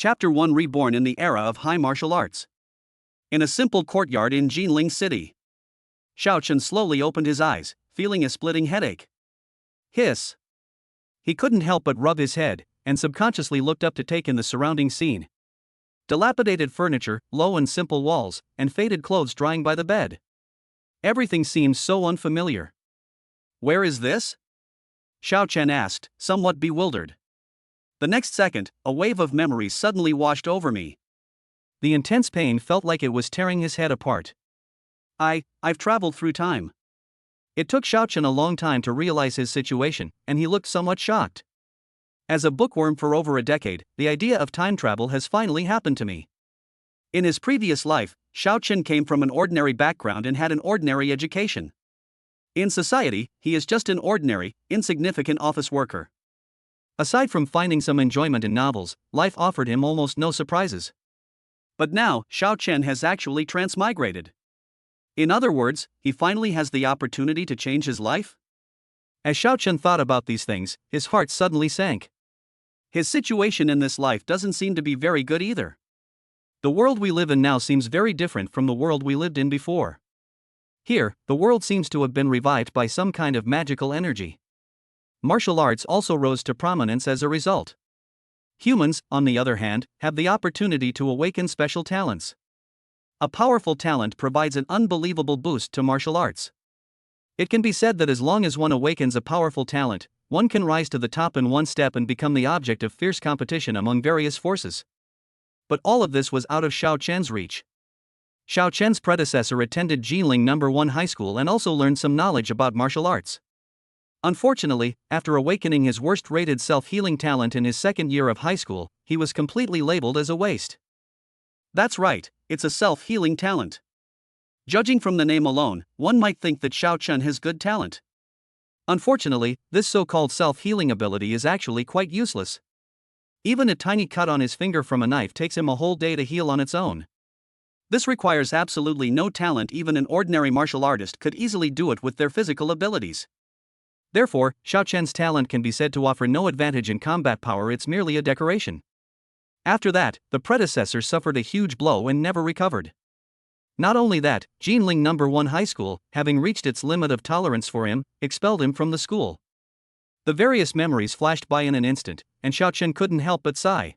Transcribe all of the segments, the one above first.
Chapter 1 Reborn in the Era of High Martial Arts. In a simple courtyard in Jinling City, Xiao Chen slowly opened his eyes, feeling a splitting headache. Hiss! He couldn't help but rub his head, and subconsciously looked up to take in the surrounding scene. Dilapidated furniture, low and simple walls, and faded clothes drying by the bed. Everything seemed so unfamiliar. Where is this? Xiao Chen asked, somewhat bewildered. The next second, a wave of memories suddenly washed over me. The intense pain felt like it was tearing his head apart. I've traveled through time. It took Xiao Chen a long time to realize his situation, and he looked somewhat shocked. As a bookworm for over a decade, the idea of time travel has finally happened to me. In his previous life, Xiao Chen came from an ordinary background and had an ordinary education. In society, he is just an ordinary, insignificant office worker. Aside from finding some enjoyment in novels, life offered him almost no surprises. But now, Xiao Chen has actually transmigrated. In other words, he finally has the opportunity to change his life? As Xiao Chen thought about these things, his heart suddenly sank. His situation in this life doesn't seem to be very good either. The world we live in now seems very different from the world we lived in before. Here, the world seems to have been revived by some kind of magical energy. Martial arts also rose to prominence as a result. Humans, on the other hand, have the opportunity to awaken special talents. A powerful talent provides an unbelievable boost to martial arts. It can be said that as long as one awakens a powerful talent, one can rise to the top in one step and become the object of fierce competition among various forces. But all of this was out of Xiao Chen's reach. Xiao Chen's predecessor attended Jinling No. 1 High School and also learned some knowledge about martial arts. Unfortunately, after awakening his worst-rated self-healing talent in his second year of high school, he was completely labeled as a waste. That's right, it's a self-healing talent. Judging from the name alone, one might think that Xiao Chen has good talent. Unfortunately, this so-called self-healing ability is actually quite useless. Even a tiny cut on his finger from a knife takes him a whole day to heal on its own. This requires absolutely no talent. Even an ordinary martial artist could easily do it with their physical abilities. Therefore, Xiao Chen's talent can be said to offer no advantage in combat power, it's merely a decoration. After that, the predecessor suffered a huge blow and never recovered. Not only that, Jinling No. 1 High School, having reached its limit of tolerance for him, expelled him from the school. The various memories flashed by in an instant, and Xiao Chen couldn't help but sigh.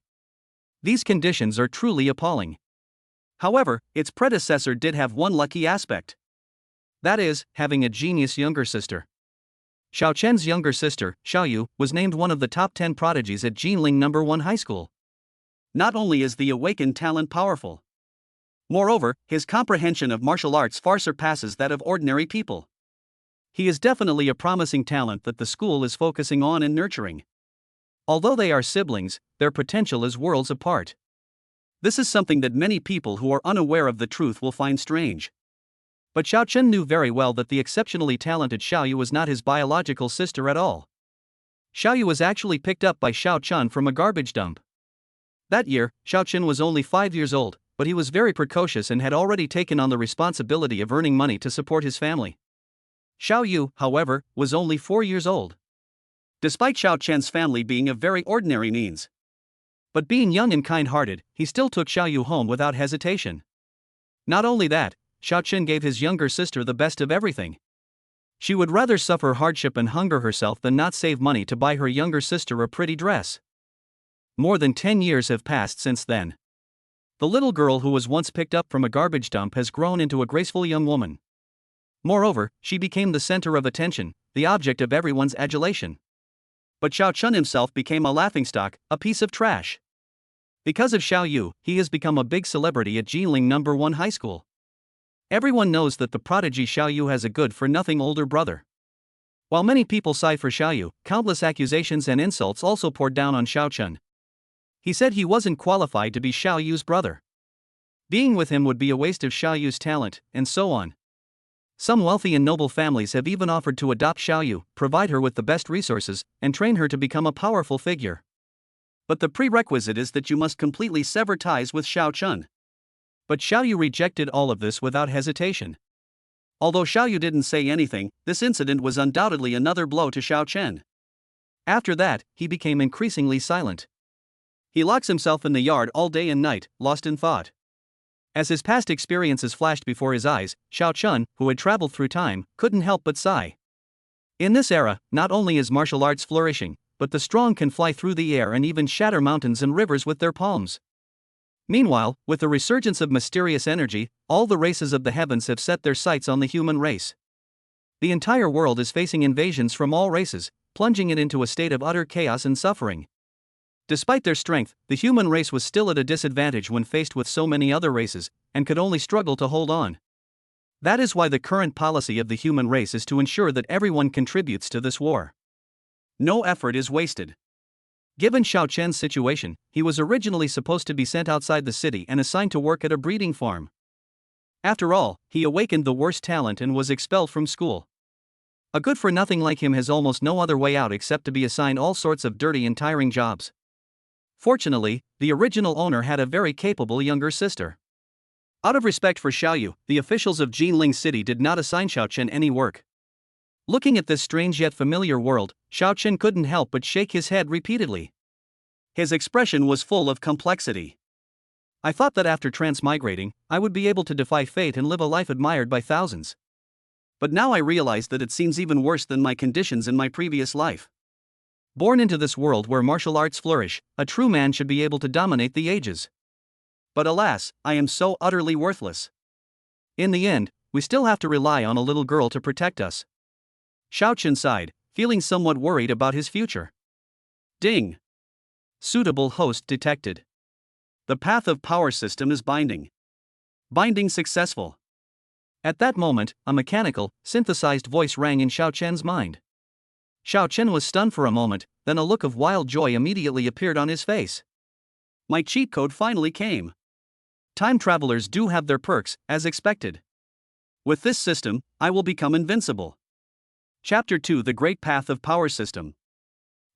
These conditions are truly appalling. However, its predecessor did have one lucky aspect. That is, having a genius younger sister. Xiao Chen's younger sister, Xiaoyu, was named one of the top 10 prodigies at Jinling No. 1 High School. Not only is the awakened talent powerful. Moreover, his comprehension of martial arts far surpasses that of ordinary people. He is definitely a promising talent that the school is focusing on and nurturing. Although they are siblings, their potential is worlds apart. This is something that many people who are unaware of the truth will find strange. But Xiao Chen knew very well that the exceptionally talented Xiaoyu was not his biological sister at all. Xiaoyu was actually picked up by Xiao Chen from a garbage dump. That year, Xiao Chen was only 5 years old, but he was very precocious and had already taken on the responsibility of earning money to support his family. Xiaoyu, however, was only 4 years old. Despite Xiao Chen's family being of very ordinary means. But being young and kind-hearted, he still took Xiaoyu home without hesitation. Not only that, Xiao Chen gave his younger sister the best of everything. She would rather suffer hardship and hunger herself than not save money to buy her younger sister a pretty dress. More than 10 years have passed since then. The little girl who was once picked up from a garbage dump has grown into a graceful young woman. Moreover, she became the center of attention, the object of everyone's adulation. But Xiao Chen himself became a laughingstock, a piece of trash. Because of Xiaoyu, he has become a big celebrity at Jinling No. 1 High School. Everyone knows that the prodigy Xiaoyu has a good-for-nothing older brother. While many people sigh for Xiaoyu, countless accusations and insults also poured down on Xiao Chen. He said he wasn't qualified to be Xiaoyu's brother. Being with him would be a waste of Xiaoyu's talent, and so on. Some wealthy and noble families have even offered to adopt Xiaoyu, provide her with the best resources, and train her to become a powerful figure. But the prerequisite is that you must completely sever ties with Xiao Chen. But Xiaoyu rejected all of this without hesitation. Although Xiaoyu didn't say anything, this incident was undoubtedly another blow to Xiao Chen. After that, he became increasingly silent. He locks himself in the yard all day and night, lost in thought. As his past experiences flashed before his eyes, Xiao Chun, who had traveled through time, couldn't help but sigh. In this era, not only is martial arts flourishing, but the strong can fly through the air and even shatter mountains and rivers with their palms. Meanwhile, with the resurgence of mysterious energy, all the races of the heavens have set their sights on the human race. The entire world is facing invasions from all races, plunging it into a state of utter chaos and suffering. Despite their strength, the human race was still at a disadvantage when faced with so many other races, and could only struggle to hold on. That is why the current policy of the human race is to ensure that everyone contributes to this war. No effort is wasted. Given Xiao Chen's situation, he was originally supposed to be sent outside the city and assigned to work at a breeding farm. After all, he awakened the worst talent and was expelled from school. A good-for-nothing like him has almost no other way out except to be assigned all sorts of dirty and tiring jobs. Fortunately, the original owner had a very capable younger sister. Out of respect for Xiaoyu, the officials of Jinling City did not assign Xiao Chen any work. Looking at this strange yet familiar world, Xiao Chen couldn't help but shake his head repeatedly. His expression was full of complexity. I thought that after transmigrating, I would be able to defy fate and live a life admired by thousands. But now I realize that it seems even worse than my conditions in my previous life. Born into this world where martial arts flourish, a true man should be able to dominate the ages. But alas, I am so utterly worthless. In the end, we still have to rely on a little girl to protect us. Xiao Chen sighed, feeling somewhat worried about his future. Ding! Suitable host detected. The path of power system is binding. Binding successful. At that moment, a mechanical, synthesized voice rang in Xiao Chen's mind. Xiao Chen was stunned for a moment, then a look of wild joy immediately appeared on his face. My cheat code finally came. Time travelers do have their perks, as expected. With this system, I will become invincible. Chapter 2: The Great Path of Power System.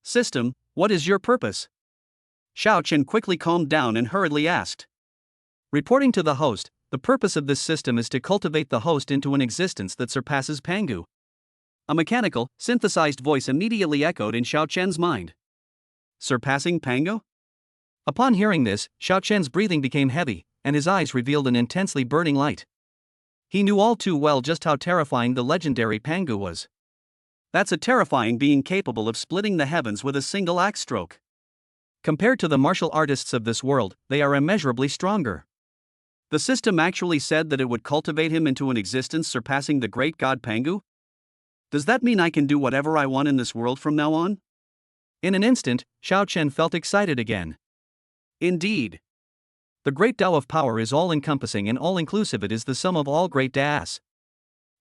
System, what is your purpose? Xiao Chen quickly calmed down and hurriedly asked. Reporting to the host, the purpose of this system is to cultivate the host into an existence that surpasses Pangu. A mechanical, synthesized voice immediately echoed in Xiao Chen's mind. Surpassing Pangu? Upon hearing this, Xiao Chen's breathing became heavy, and his eyes revealed an intensely burning light. He knew all too well just how terrifying the legendary Pangu was. That's a terrifying being capable of splitting the heavens with a single axe stroke. Compared to the martial artists of this world, they are immeasurably stronger. The system actually said that it would cultivate him into an existence surpassing the great god Pangu? Does that mean I can do whatever I want in this world from now on? In an instant, Xiao Chen felt excited again. Indeed. The great Tao of power is all-encompassing and all-inclusive. It is the sum of all great Ta's.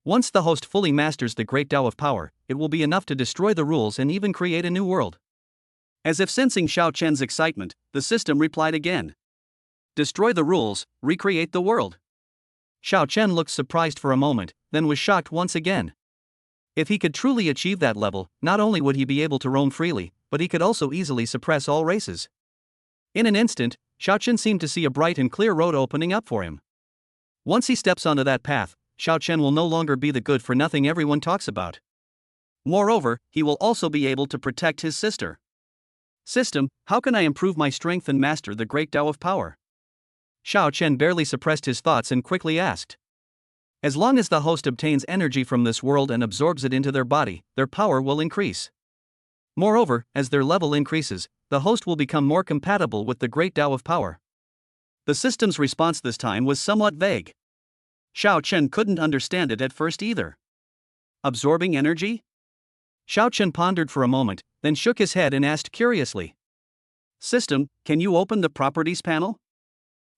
Once the host fully masters the great Tao of power, it will be enough to destroy the rules and even create a new world. As if sensing Xiao Chen's excitement, the system replied again. Destroy the rules, recreate the world. Xiao Chen looked surprised for a moment, then was shocked once again. If he could truly achieve that level, not only would he be able to roam freely, but he could also easily suppress all races. In an instant, Xiao Chen seemed to see a bright and clear road opening up for him. Once he steps onto that path, Xiao Chen will no longer be the good-for-nothing everyone talks about. Moreover, he will also be able to protect his sister. System, how can I improve my strength and master the great Tao of power? Xiao Chen barely suppressed his thoughts and quickly asked. As long as the host obtains energy from this world and absorbs it into their body, their power will increase. Moreover, as their level increases, the host will become more compatible with the great Tao of power. The system's response this time was somewhat vague. Xiao Chen couldn't understand it at first either. Absorbing energy? Xiao Chen pondered for a moment, then shook his head and asked curiously. System, can you open the properties panel?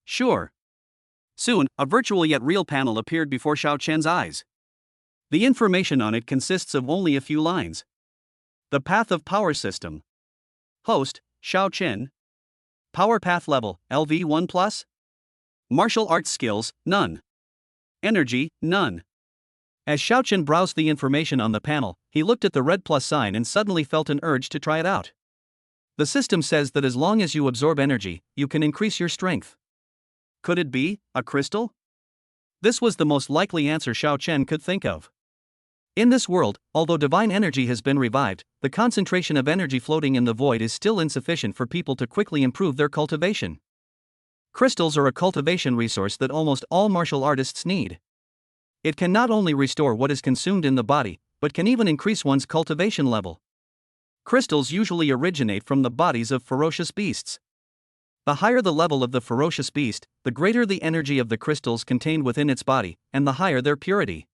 Sure. Soon, a virtual yet real panel appeared before Xiao Chen's eyes. The information on it consists of only a few lines. The path of power system. Host, Xiao Chen. Power path level, LV1+. Martial arts skills, none. Energy, none. As Xiao Chen browsed the information on the panel, he looked at the red plus sign and suddenly felt an urge to try it out. The system says that as long as you absorb energy, you can increase your strength. Could it be a crystal? This was the most likely answer Xiao Chen could think of. In this world, although divine energy has been revived, the concentration of energy floating in the void is still insufficient for people to quickly improve their cultivation. Crystals are a cultivation resource that almost all martial artists need. It can not only restore what is consumed in the body, but can even increase one's cultivation level. Crystals usually originate from the bodies of ferocious beasts. The higher the level of the ferocious beast, the greater the energy of the crystals contained within its body, and the higher their purity.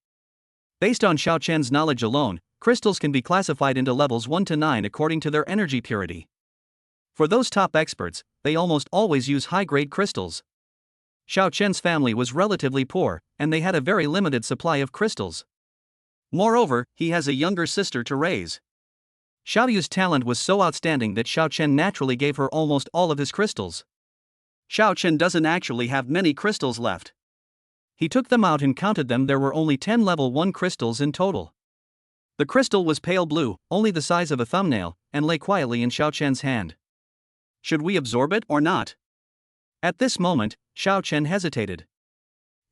Based on Xiao Chen's knowledge alone, crystals can be classified into levels 1 to 9 according to their energy purity. For those top experts, they almost always use high-grade crystals. Xiao Chen's family was relatively poor, and they had a very limited supply of crystals. Moreover, he has a younger sister to raise. Xiao Yu's talent was so outstanding that Xiao Chen naturally gave her almost all of his crystals. Xiao Chen doesn't actually have many crystals left. He took them out and counted them. There were only 10 level 1 crystals in total. The crystal was pale blue, only the size of a thumbnail, and lay quietly in Xiao Chen's hand. Should we absorb it or not? At this moment, Xiao Chen hesitated.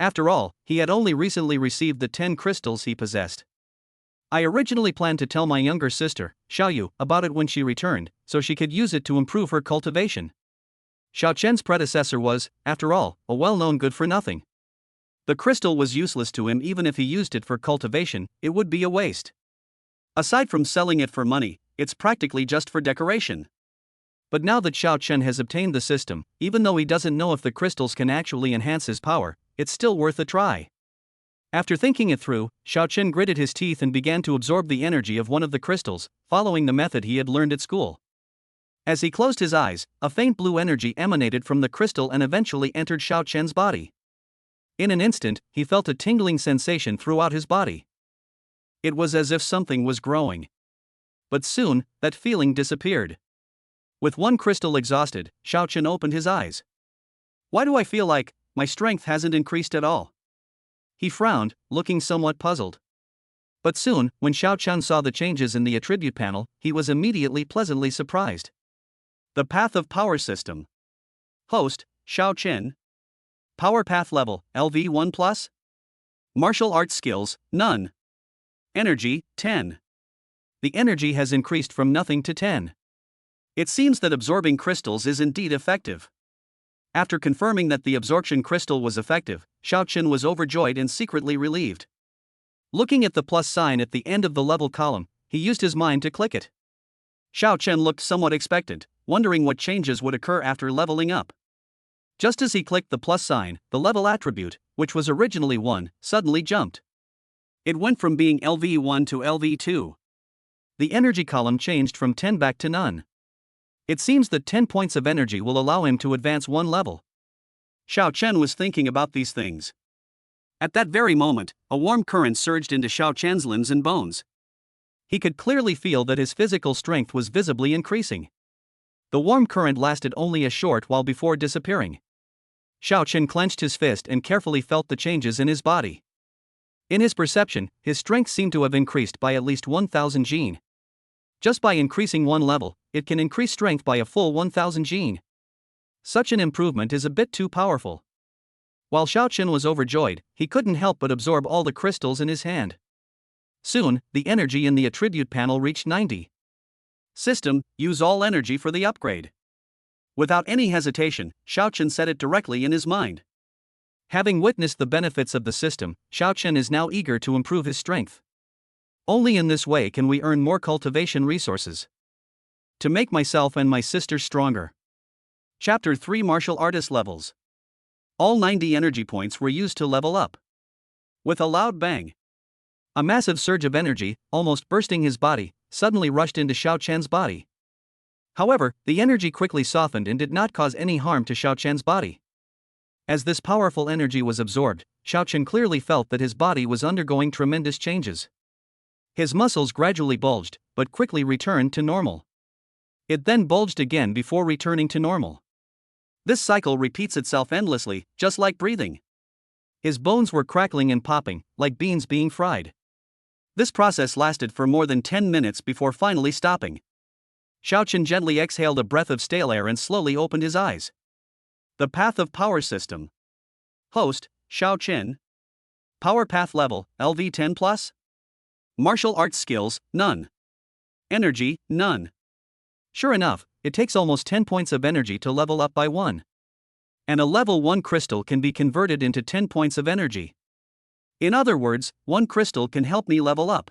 After all, he had only recently received the 10 crystals he possessed. I originally planned to tell my younger sister, Xiao Yu, about it when she returned, so she could use it to improve her cultivation. Xiao Chen's predecessor was, after all, a well-known good-for-nothing. The crystal was useless to him. Even if he used it for cultivation, it would be a waste. Aside from selling it for money, it's practically just for decoration. But now that Xiao Chen has obtained the system, even though he doesn't know if the crystals can actually enhance his power, it's still worth a try. After thinking it through, Xiao Chen gritted his teeth and began to absorb the energy of one of the crystals, following the method he had learned at school. As he closed his eyes, a faint blue energy emanated from the crystal and eventually entered Xiao Chen's body. In an instant, he felt a tingling sensation throughout his body. It was as if something was growing. But soon, that feeling disappeared. With one crystal exhausted, Xiao Chen opened his eyes. Why do I feel like my strength hasn't increased at all? He frowned, looking somewhat puzzled. But soon, when Xiao Chen saw the changes in the attribute panel, he was immediately pleasantly surprised. The Path of Power System. Host, Xiao Chen. Power Path Level, LV1+. Martial Arts Skills, none. Energy, 10. The energy has increased from nothing to 10. It seems that absorbing crystals is indeed effective. After confirming that the absorption crystal was effective, Xiao Chen was overjoyed and secretly relieved. Looking at the plus sign at the end of the level column, he used his mind to click it. Xiao Chen looked somewhat expectant, wondering what changes would occur after leveling up. Just as he clicked the plus sign, the level attribute, which was originally 1, suddenly jumped. It went from being LV1 to LV2. The energy column changed from 10 back to none. It seems that 10 points of energy will allow him to advance one level. Xiao Chen was thinking about these things. At that very moment, a warm current surged into Xiao Chen's limbs and bones. He could clearly feel that his physical strength was visibly increasing. The warm current lasted only a short while before disappearing. Xiao Chen clenched his fist and carefully felt the changes in his body. In his perception, his strength seemed to have increased by at least 1,000 gene. Just by increasing one level, it can increase strength by a full 1,000 gene. Such an improvement is a bit too powerful. While Xiao Chen was overjoyed, he couldn't help but absorb all the crystals in his hand. Soon, the energy in the attribute panel reached 90. System, use all energy for the upgrade. Without any hesitation, Xiao Chen said it directly in his mind. Having witnessed the benefits of the system, Xiao Chen is now eager to improve his strength. Only in this way can we earn more cultivation resources. To make myself and my sister stronger. Chapter 3 Martial Artist Levels. All 90 energy points were used to level up. With a loud bang, a massive surge of energy, almost bursting his body, suddenly rushed into Xiao Chen's body. However, the energy quickly softened and did not cause any harm to Xiao Chen's body. As this powerful energy was absorbed, Xiao Chen clearly felt that his body was undergoing tremendous changes. His muscles gradually bulged, but quickly returned to normal. It then bulged again before returning to normal. This cycle repeats itself endlessly, just like breathing. His bones were crackling and popping, like beans being fried. This process lasted for more than 10 minutes before finally stopping. Xiao Chen gently exhaled a breath of stale air and slowly opened his eyes. The Path of Power System. Host, Xiao Chen. Power Path Level, LV10+. Martial arts skills, none. Energy, none. Sure enough, it takes almost 10 points of energy to level up by 1. And a level 1 crystal can be converted into 10 points of energy. In other words, 1 crystal can help me level up.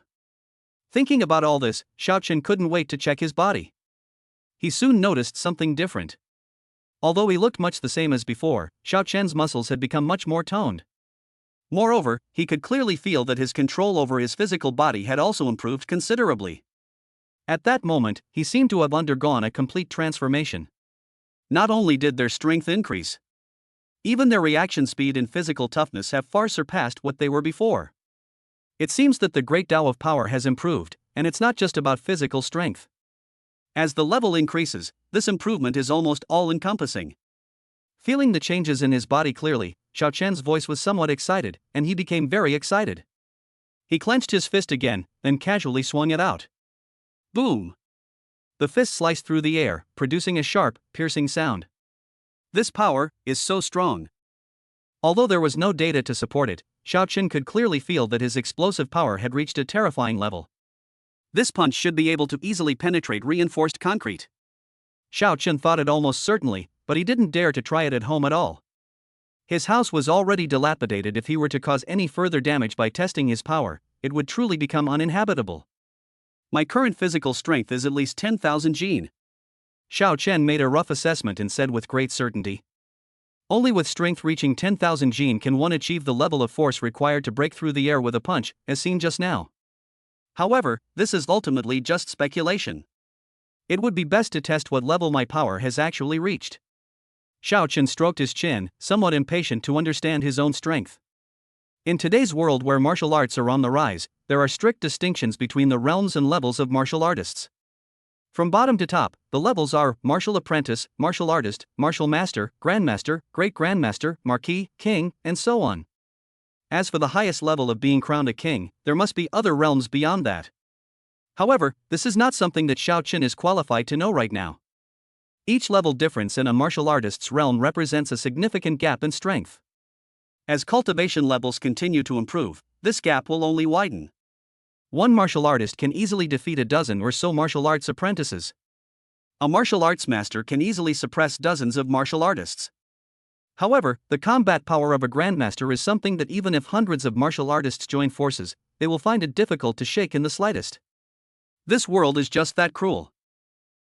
Thinking about all this, Xiaochen couldn't wait to check his body. He soon noticed something different. Although he looked much the same as before, Xiaochen's muscles had become much more toned. Moreover, he could clearly feel that his control over his physical body had also improved considerably. At that moment, he seemed to have undergone a complete transformation. Not only did their strength increase, even their reaction speed and physical toughness have far surpassed what they were before. It seems that the great Tao of power has improved, and it's not just about physical strength. As the level increases, this improvement is almost all-encompassing. Feeling the changes in his body clearly, Xiaochen's voice was somewhat excited, and he became very excited. He clenched his fist again, then casually swung it out. Boom! The fist sliced through the air, producing a sharp, piercing sound. This power is so strong. Although there was no data to support it, Xiaochen could clearly feel that his explosive power had reached a terrifying level. This punch should be able to easily penetrate reinforced concrete. Xiaochen thought it almost certainly, but he didn't dare to try it at home at all. His house was already dilapidated. If he were to cause any further damage by testing his power, it would truly become uninhabitable. My current physical strength is at least 10,000 jin. Xiaochen made a rough assessment and said with great certainty. Only with strength reaching 10,000 jin can one achieve the level of force required to break through the air with a punch, as seen just now. However, this is ultimately just speculation. It would be best to test what level my power has actually reached. Xiaochen stroked his chin, somewhat impatient to understand his own strength. In today's world where martial arts are on the rise, there are strict distinctions between the realms and levels of martial artists. From bottom to top, the levels are martial apprentice, martial artist, martial master, grandmaster, great grandmaster, marquis, king, and so on. As for the highest level of being crowned a king, there must be other realms beyond that. However, this is not something that Xiaochen is qualified to know right now. Each level difference in a martial artist's realm represents a significant gap in strength. As cultivation levels continue to improve, this gap will only widen. One martial artist can easily defeat a dozen or so martial arts apprentices. A martial arts master can easily suppress dozens of martial artists. However, the combat power of a grandmaster is something that even if hundreds of martial artists join forces, they will find it difficult to shake in the slightest. This world is just that cruel.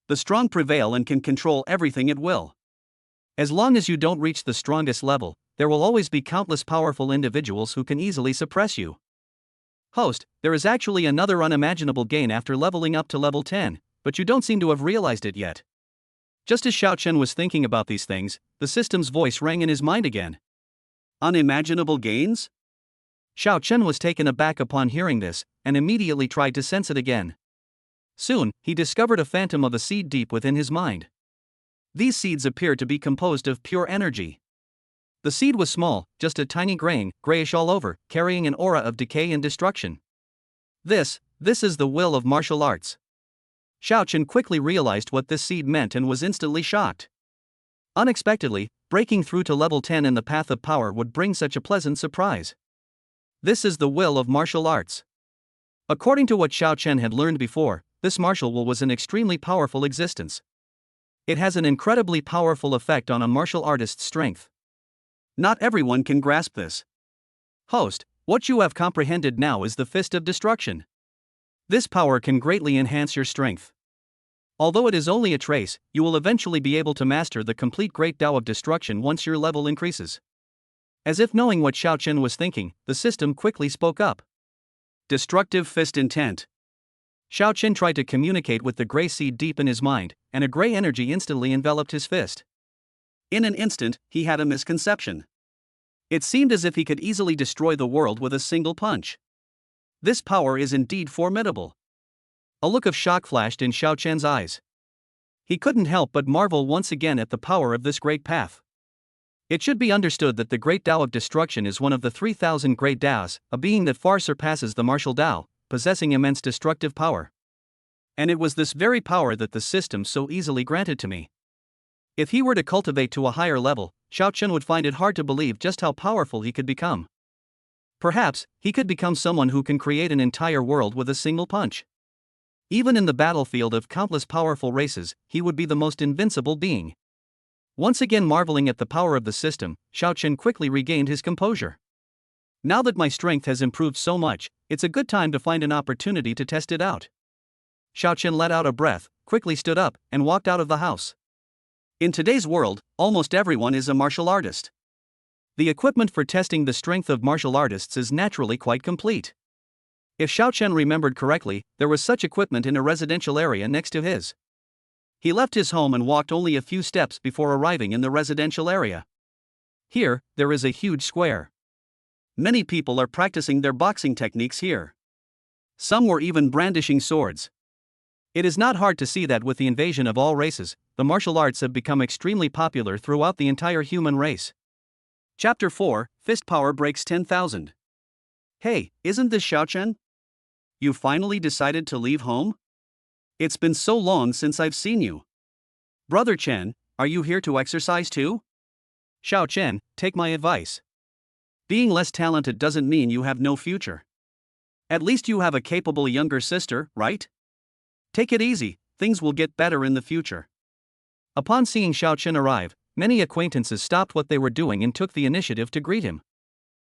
The strong prevail and can control everything at will. As long as you don't reach the strongest level, there will always be countless powerful individuals who can easily suppress you. Host, there is actually another unimaginable gain after leveling up to level 10, but you don't seem to have realized it yet. Just as Xiaochen was thinking about these things, the system's voice rang in his mind again. Unimaginable gains? Xiaochen was taken aback upon hearing this, and immediately tried to sense it again. Soon, he discovered a phantom of a seed deep within his mind. These seeds appeared to be composed of pure energy. The seed was small, just a tiny grain, grayish all over, carrying an aura of decay and destruction. This is the will of martial arts. Xiaochen quickly realized what this seed meant and was instantly shocked. Unexpectedly, breaking through to level 10 in the path of power would bring such a pleasant surprise. This is the will of martial arts. According to what Xiaochen had learned before, this martial will was an extremely powerful existence. It has an incredibly powerful effect on a martial artist's strength. Not everyone can grasp this. Host, what you have comprehended now is the Fist of Destruction. This power can greatly enhance your strength. Although it is only a trace, you will eventually be able to master the complete Great Tao of Destruction once your level increases. As if knowing what Xiaochen was thinking, the system quickly spoke up. Destructive Fist Intent. Xiaochen tried to communicate with the gray seed deep in his mind, and a gray energy instantly enveloped his fist. In an instant, he had a misconception. It seemed as if he could easily destroy the world with a single punch. This power is indeed formidable. A look of shock flashed in Xiaochen's eyes. He couldn't help but marvel once again at the power of this great path. It should be understood that the Great Tao of Destruction is one of the 3,000 Great Taos, a being that far surpasses the martial Tao, possessing immense destructive power. And it was this very power that the system so easily granted to me. If he were to cultivate to a higher level, Xiaochen would find it hard to believe just how powerful he could become. Perhaps, he could become someone who can create an entire world with a single punch. Even in the battlefield of countless powerful races, he would be the most invincible being. Once again marveling at the power of the system, Xiaochen quickly regained his composure. Now that my strength has improved so much, it's a good time to find an opportunity to test it out. Xiaochen let out a breath, quickly stood up, and walked out of the house. In today's world, almost everyone is a martial artist. The equipment for testing the strength of martial artists is naturally quite complete. If Xiaochen remembered correctly, there was such equipment in a residential area next to his. He left his home and walked only a few steps before arriving in the residential area. Here, there is a huge square. Many people are practicing their boxing techniques here. Some were even brandishing swords. It is not hard to see that with the invasion of all races, the martial arts have become extremely popular throughout the entire human race. Chapter 4, Fist Power Breaks 10,000. Hey, isn't this Xiaochen? You finally decided to leave home? It's been so long since I've seen you. Brother Chen, are you here to exercise too? Xiaochen, take my advice. Being less talented doesn't mean you have no future. At least you have a capable younger sister, right? Take it easy, things will get better in the future. Upon seeing Xiaochen arrive, many acquaintances stopped what they were doing and took the initiative to greet him.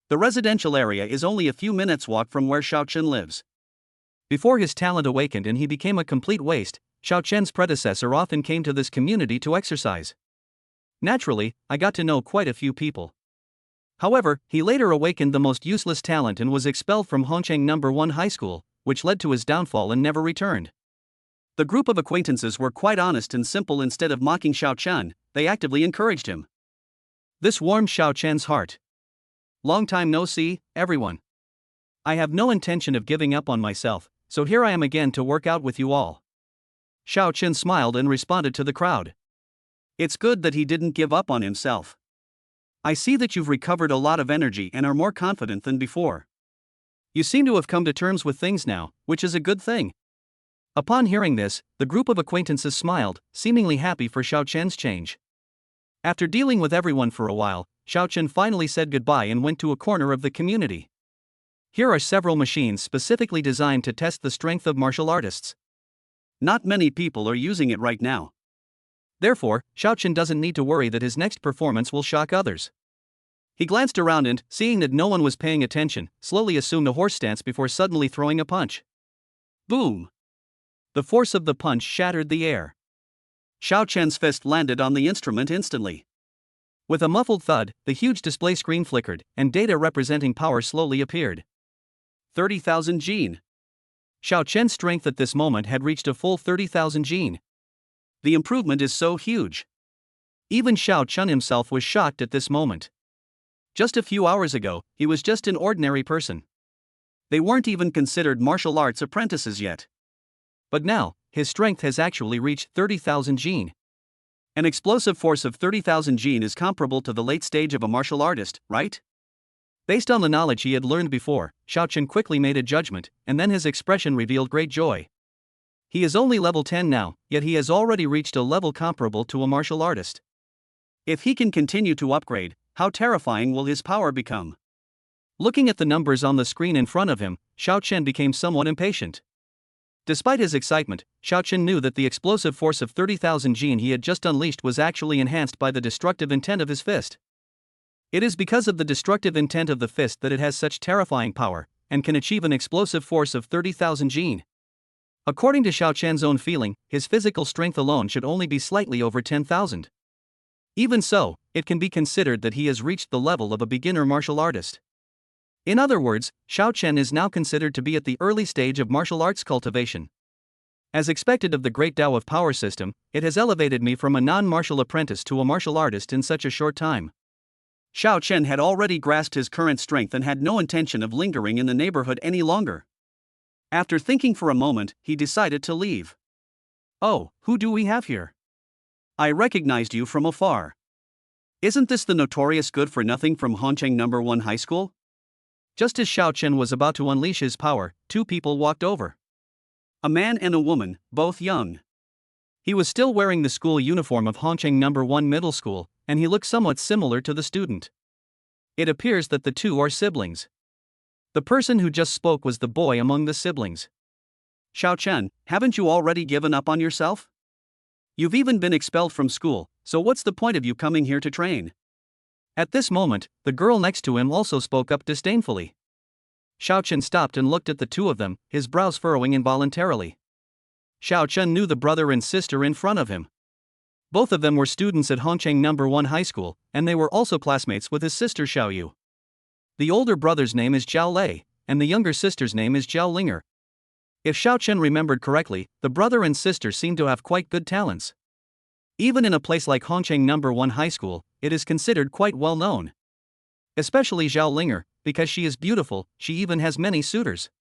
The residential area is only a few minutes' walk from where Xiaochen lives. Before his talent awakened and he became a complete waste, Xiaochen's predecessor often came to this community to exercise. Naturally, I got to know quite a few people. However, he later awakened the most useless talent and was expelled from Hongcheng No. 1 High School, which led to his downfall and never returned. The group of acquaintances were quite honest and simple. Instead of mocking Xiaochen, they actively encouraged him. This warmed Xiaochen's heart. Long time no see, everyone. I have no intention of giving up on myself, so here I am again to work out with you all. Xiaochen smiled and responded to the crowd. It's good that he didn't give up on himself. I see that you've recovered a lot of energy and are more confident than before. You seem to have come to terms with things now, which is a good thing. Upon hearing this, the group of acquaintances smiled, seemingly happy for Xiaochen's change. After dealing with everyone for a while, Xiaochen finally said goodbye and went to a corner of the community. Here are several machines specifically designed to test the strength of martial artists. Not many people are using it right now. Therefore, Xiaochen doesn't need to worry that his next performance will shock others. He glanced around and, seeing that no one was paying attention, slowly assumed a horse stance before suddenly throwing a punch. Boom! The force of the punch shattered the air. Xiaochen's fist landed on the instrument instantly. With a muffled thud, the huge display screen flickered, and data representing power slowly appeared. 30,000 Jin. Xiaochen's strength at this moment had reached a full 30,000 Jin. The improvement is so huge. Even Xiaochen himself was shocked at this moment. Just a few hours ago, he was just an ordinary person. They weren't even considered martial arts apprentices yet. But now, his strength has actually reached 30,000 Jin. An explosive force of 30,000 Jin is comparable to the late stage of a martial artist, right? Based on the knowledge he had learned before, Xiaochen quickly made a judgment, and then his expression revealed great joy. He is only level 10 now, yet he has already reached a level comparable to a martial artist. If he can continue to upgrade, how terrifying will his power become? Looking at the numbers on the screen in front of him, Xiaochen became somewhat impatient. Despite his excitement, Xiaochen knew that the explosive force of 30,000 Jin he had just unleashed was actually enhanced by the destructive intent of his fist. It is because of the destructive intent of the fist that it has such terrifying power, and can achieve an explosive force of 30,000 Jin. According to Xiaochen's own feeling, his physical strength alone should only be slightly over 10,000. Even so, it can be considered that he has reached the level of a beginner martial artist. In other words, Xiaochen is now considered to be at the early stage of martial arts cultivation. As expected of the great Tao of power system, it has elevated me from a non-martial apprentice to a martial artist in such a short time. Xiaochen had already grasped his current strength and had no intention of lingering in the neighborhood any longer. After thinking for a moment, he decided to leave. Oh, who do we have here? I recognized you from afar. Isn't this the notorious good-for-nothing from Hongcheng No. 1 High School? Just as Xiaochen was about to unleash his power, two people walked over. A man and a woman, both young. He was still wearing the school uniform of Hongcheng No. 1 Middle School, and he looked somewhat similar to the student. It appears that the two are siblings. The person who just spoke was the boy among the siblings. Xiao Chen, haven't you already given up on yourself? You've even been expelled from school, so what's the point of you coming here to train? At this moment, the girl next to him also spoke up disdainfully. Xiao Chen stopped and looked at the two of them, his brows furrowing involuntarily. Xiao Chen knew the brother and sister in front of him. Both of them were students at Hongcheng No. 1 High School, and they were also classmates with his sister Xiao Yu. The older brother's name is Zhao Lei, and the younger sister's name is Zhao Linger. If Xiao Chen remembered correctly, the brother and sister seemed to have quite good talents. Even in a place like Hongcheng No. 1 High School, it is considered quite well known. Especially Zhao Linger, because she is beautiful, she even has many suitors.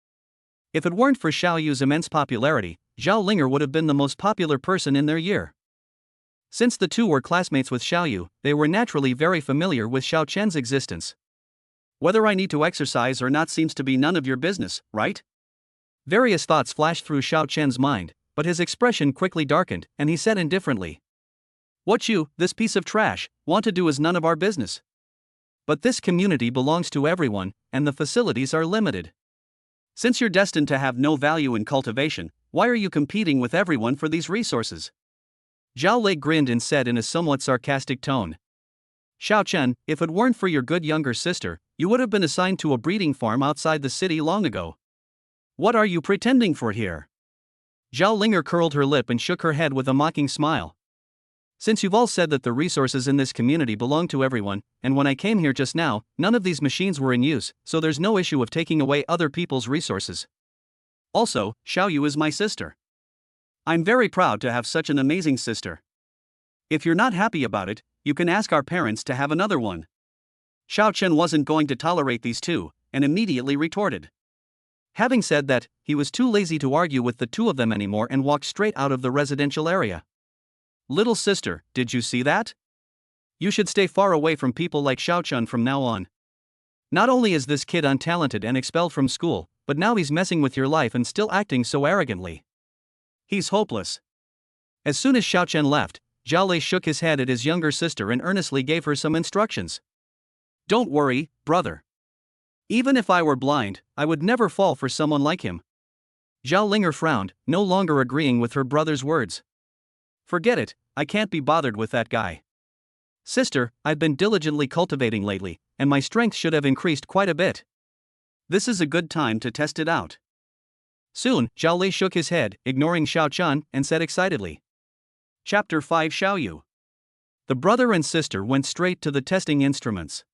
If it weren't for Xiao Yu's immense popularity, Zhao Linger would have been the most popular person in their year. Since the two were classmates with Xiao Yu, they were naturally very familiar with Xiao Chen's existence. Whether I need to exercise or not seems to be none of your business, right? Various thoughts flashed through Xiao Chen's mind, but his expression quickly darkened, and he said indifferently, "What you, this piece of trash, want to do is none of our business. But this community belongs to everyone, and the facilities are limited. Since you're destined to have no value in cultivation, why are you competing with everyone for these resources?" Zhao Lei grinned and said in a somewhat sarcastic tone, "Xiao Chen, if it weren't for your good younger sister, you would have been assigned to a breeding farm outside the city long ago. What are you pretending for here?" Zhao Linger curled her lip and shook her head with a mocking smile. "Since you've all said that the resources in this community belong to everyone, and when I came here just now, none of these machines were in use, so there's no issue of taking away other people's resources. Also, Xiao Yu is my sister. I'm very proud to have such an amazing sister. If you're not happy about it, you can ask our parents to have another one." Xiao Chen wasn't going to tolerate these two, and immediately retorted. Having said that, he was too lazy to argue with the two of them anymore and walked straight out of the residential area. "Little sister, did you see that? You should stay far away from people like Xiao Chen from now on. Not only is this kid untalented and expelled from school, but now he's messing with your life and still acting so arrogantly. He's hopeless." As soon as Xiao Chen left, Zhao Lei shook his head at his younger sister and earnestly gave her some instructions. "Don't worry, brother. Even if I were blind, I would never fall for someone like him." Zhao Linger frowned, no longer agreeing with her brother's words. "Forget it, I can't be bothered with that guy. Sister, I've been diligently cultivating lately, and my strength should have increased quite a bit. This is a good time to test it out." Soon, Zhao Lei shook his head, ignoring Xiao Chen, and said excitedly, Chapter 5 Xiao Yu. The brother and sister went straight to the testing instruments.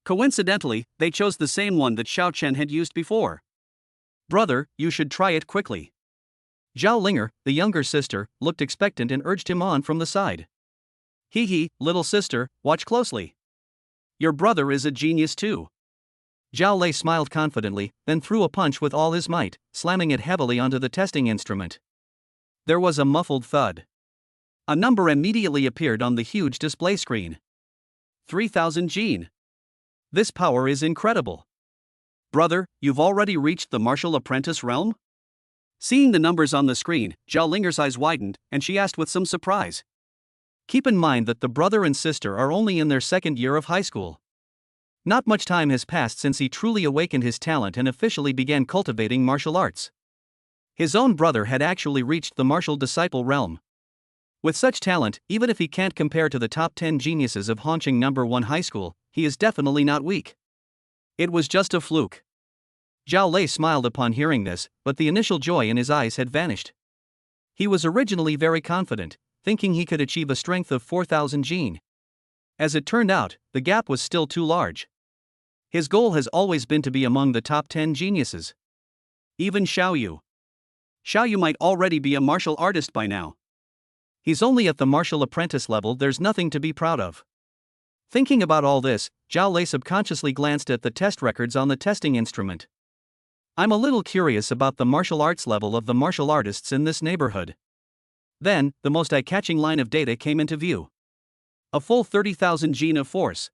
Coincidentally, they chose the same one that Xiao Chen had used before. "Brother, you should try it quickly." Zhao Linger, the younger sister, looked expectant and urged him on from the side. "Hee, little sister, watch closely. Your brother is a genius too." Zhao Lei smiled confidently, then threw a punch with all his might, slamming it heavily onto the testing instrument. There was a muffled thud. A number immediately appeared on the huge display screen. 3,000 gene. This power is incredible. Brother, you've already reached the martial apprentice realm? Seeing the numbers on the screen, Zhao Linger's eyes widened, and she asked with some surprise. Keep in mind that the brother and sister are only in their second year of high school. Not much time has passed since he truly awakened his talent and officially began cultivating martial arts. His own brother had actually reached the martial disciple realm. With such talent, even if he can't compare to the top 10 geniuses of Hongcheng No. 1 High School, he is definitely not weak. It was just a fluke. Zhao Lei smiled upon hearing this, but the initial joy in his eyes had vanished. He was originally very confident, thinking he could achieve a strength of 4,000 gene. As it turned out, the gap was still too large. His goal has always been to be among the top 10 geniuses. Even Xiao Yu. Xiao Yu might already be a martial artist by now. He's only at the martial apprentice level, there's nothing to be proud of. Thinking about all this, Zhao Lei subconsciously glanced at the test records on the testing instrument. I'm a little curious about the martial arts level of the martial artists in this neighborhood. Then, the most eye-catching line of data came into view. A full 30,000 gene of force.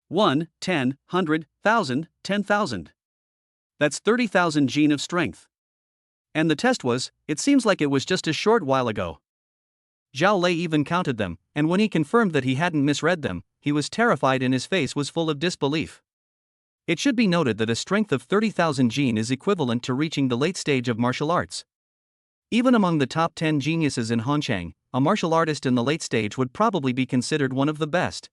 1, 10, 100, 1,000, 10,000. That's 30,000 gene of strength. And the test was, it seems like it was just a short while ago. Zhao Lei even counted them, and when he confirmed that he hadn't misread them, he was terrified and his face was full of disbelief. It should be noted that a strength of 30,000 jin is equivalent to reaching the late stage of martial arts. Even among the top 10 geniuses in Hanchang, a martial artist in the late stage would probably be considered one of the best.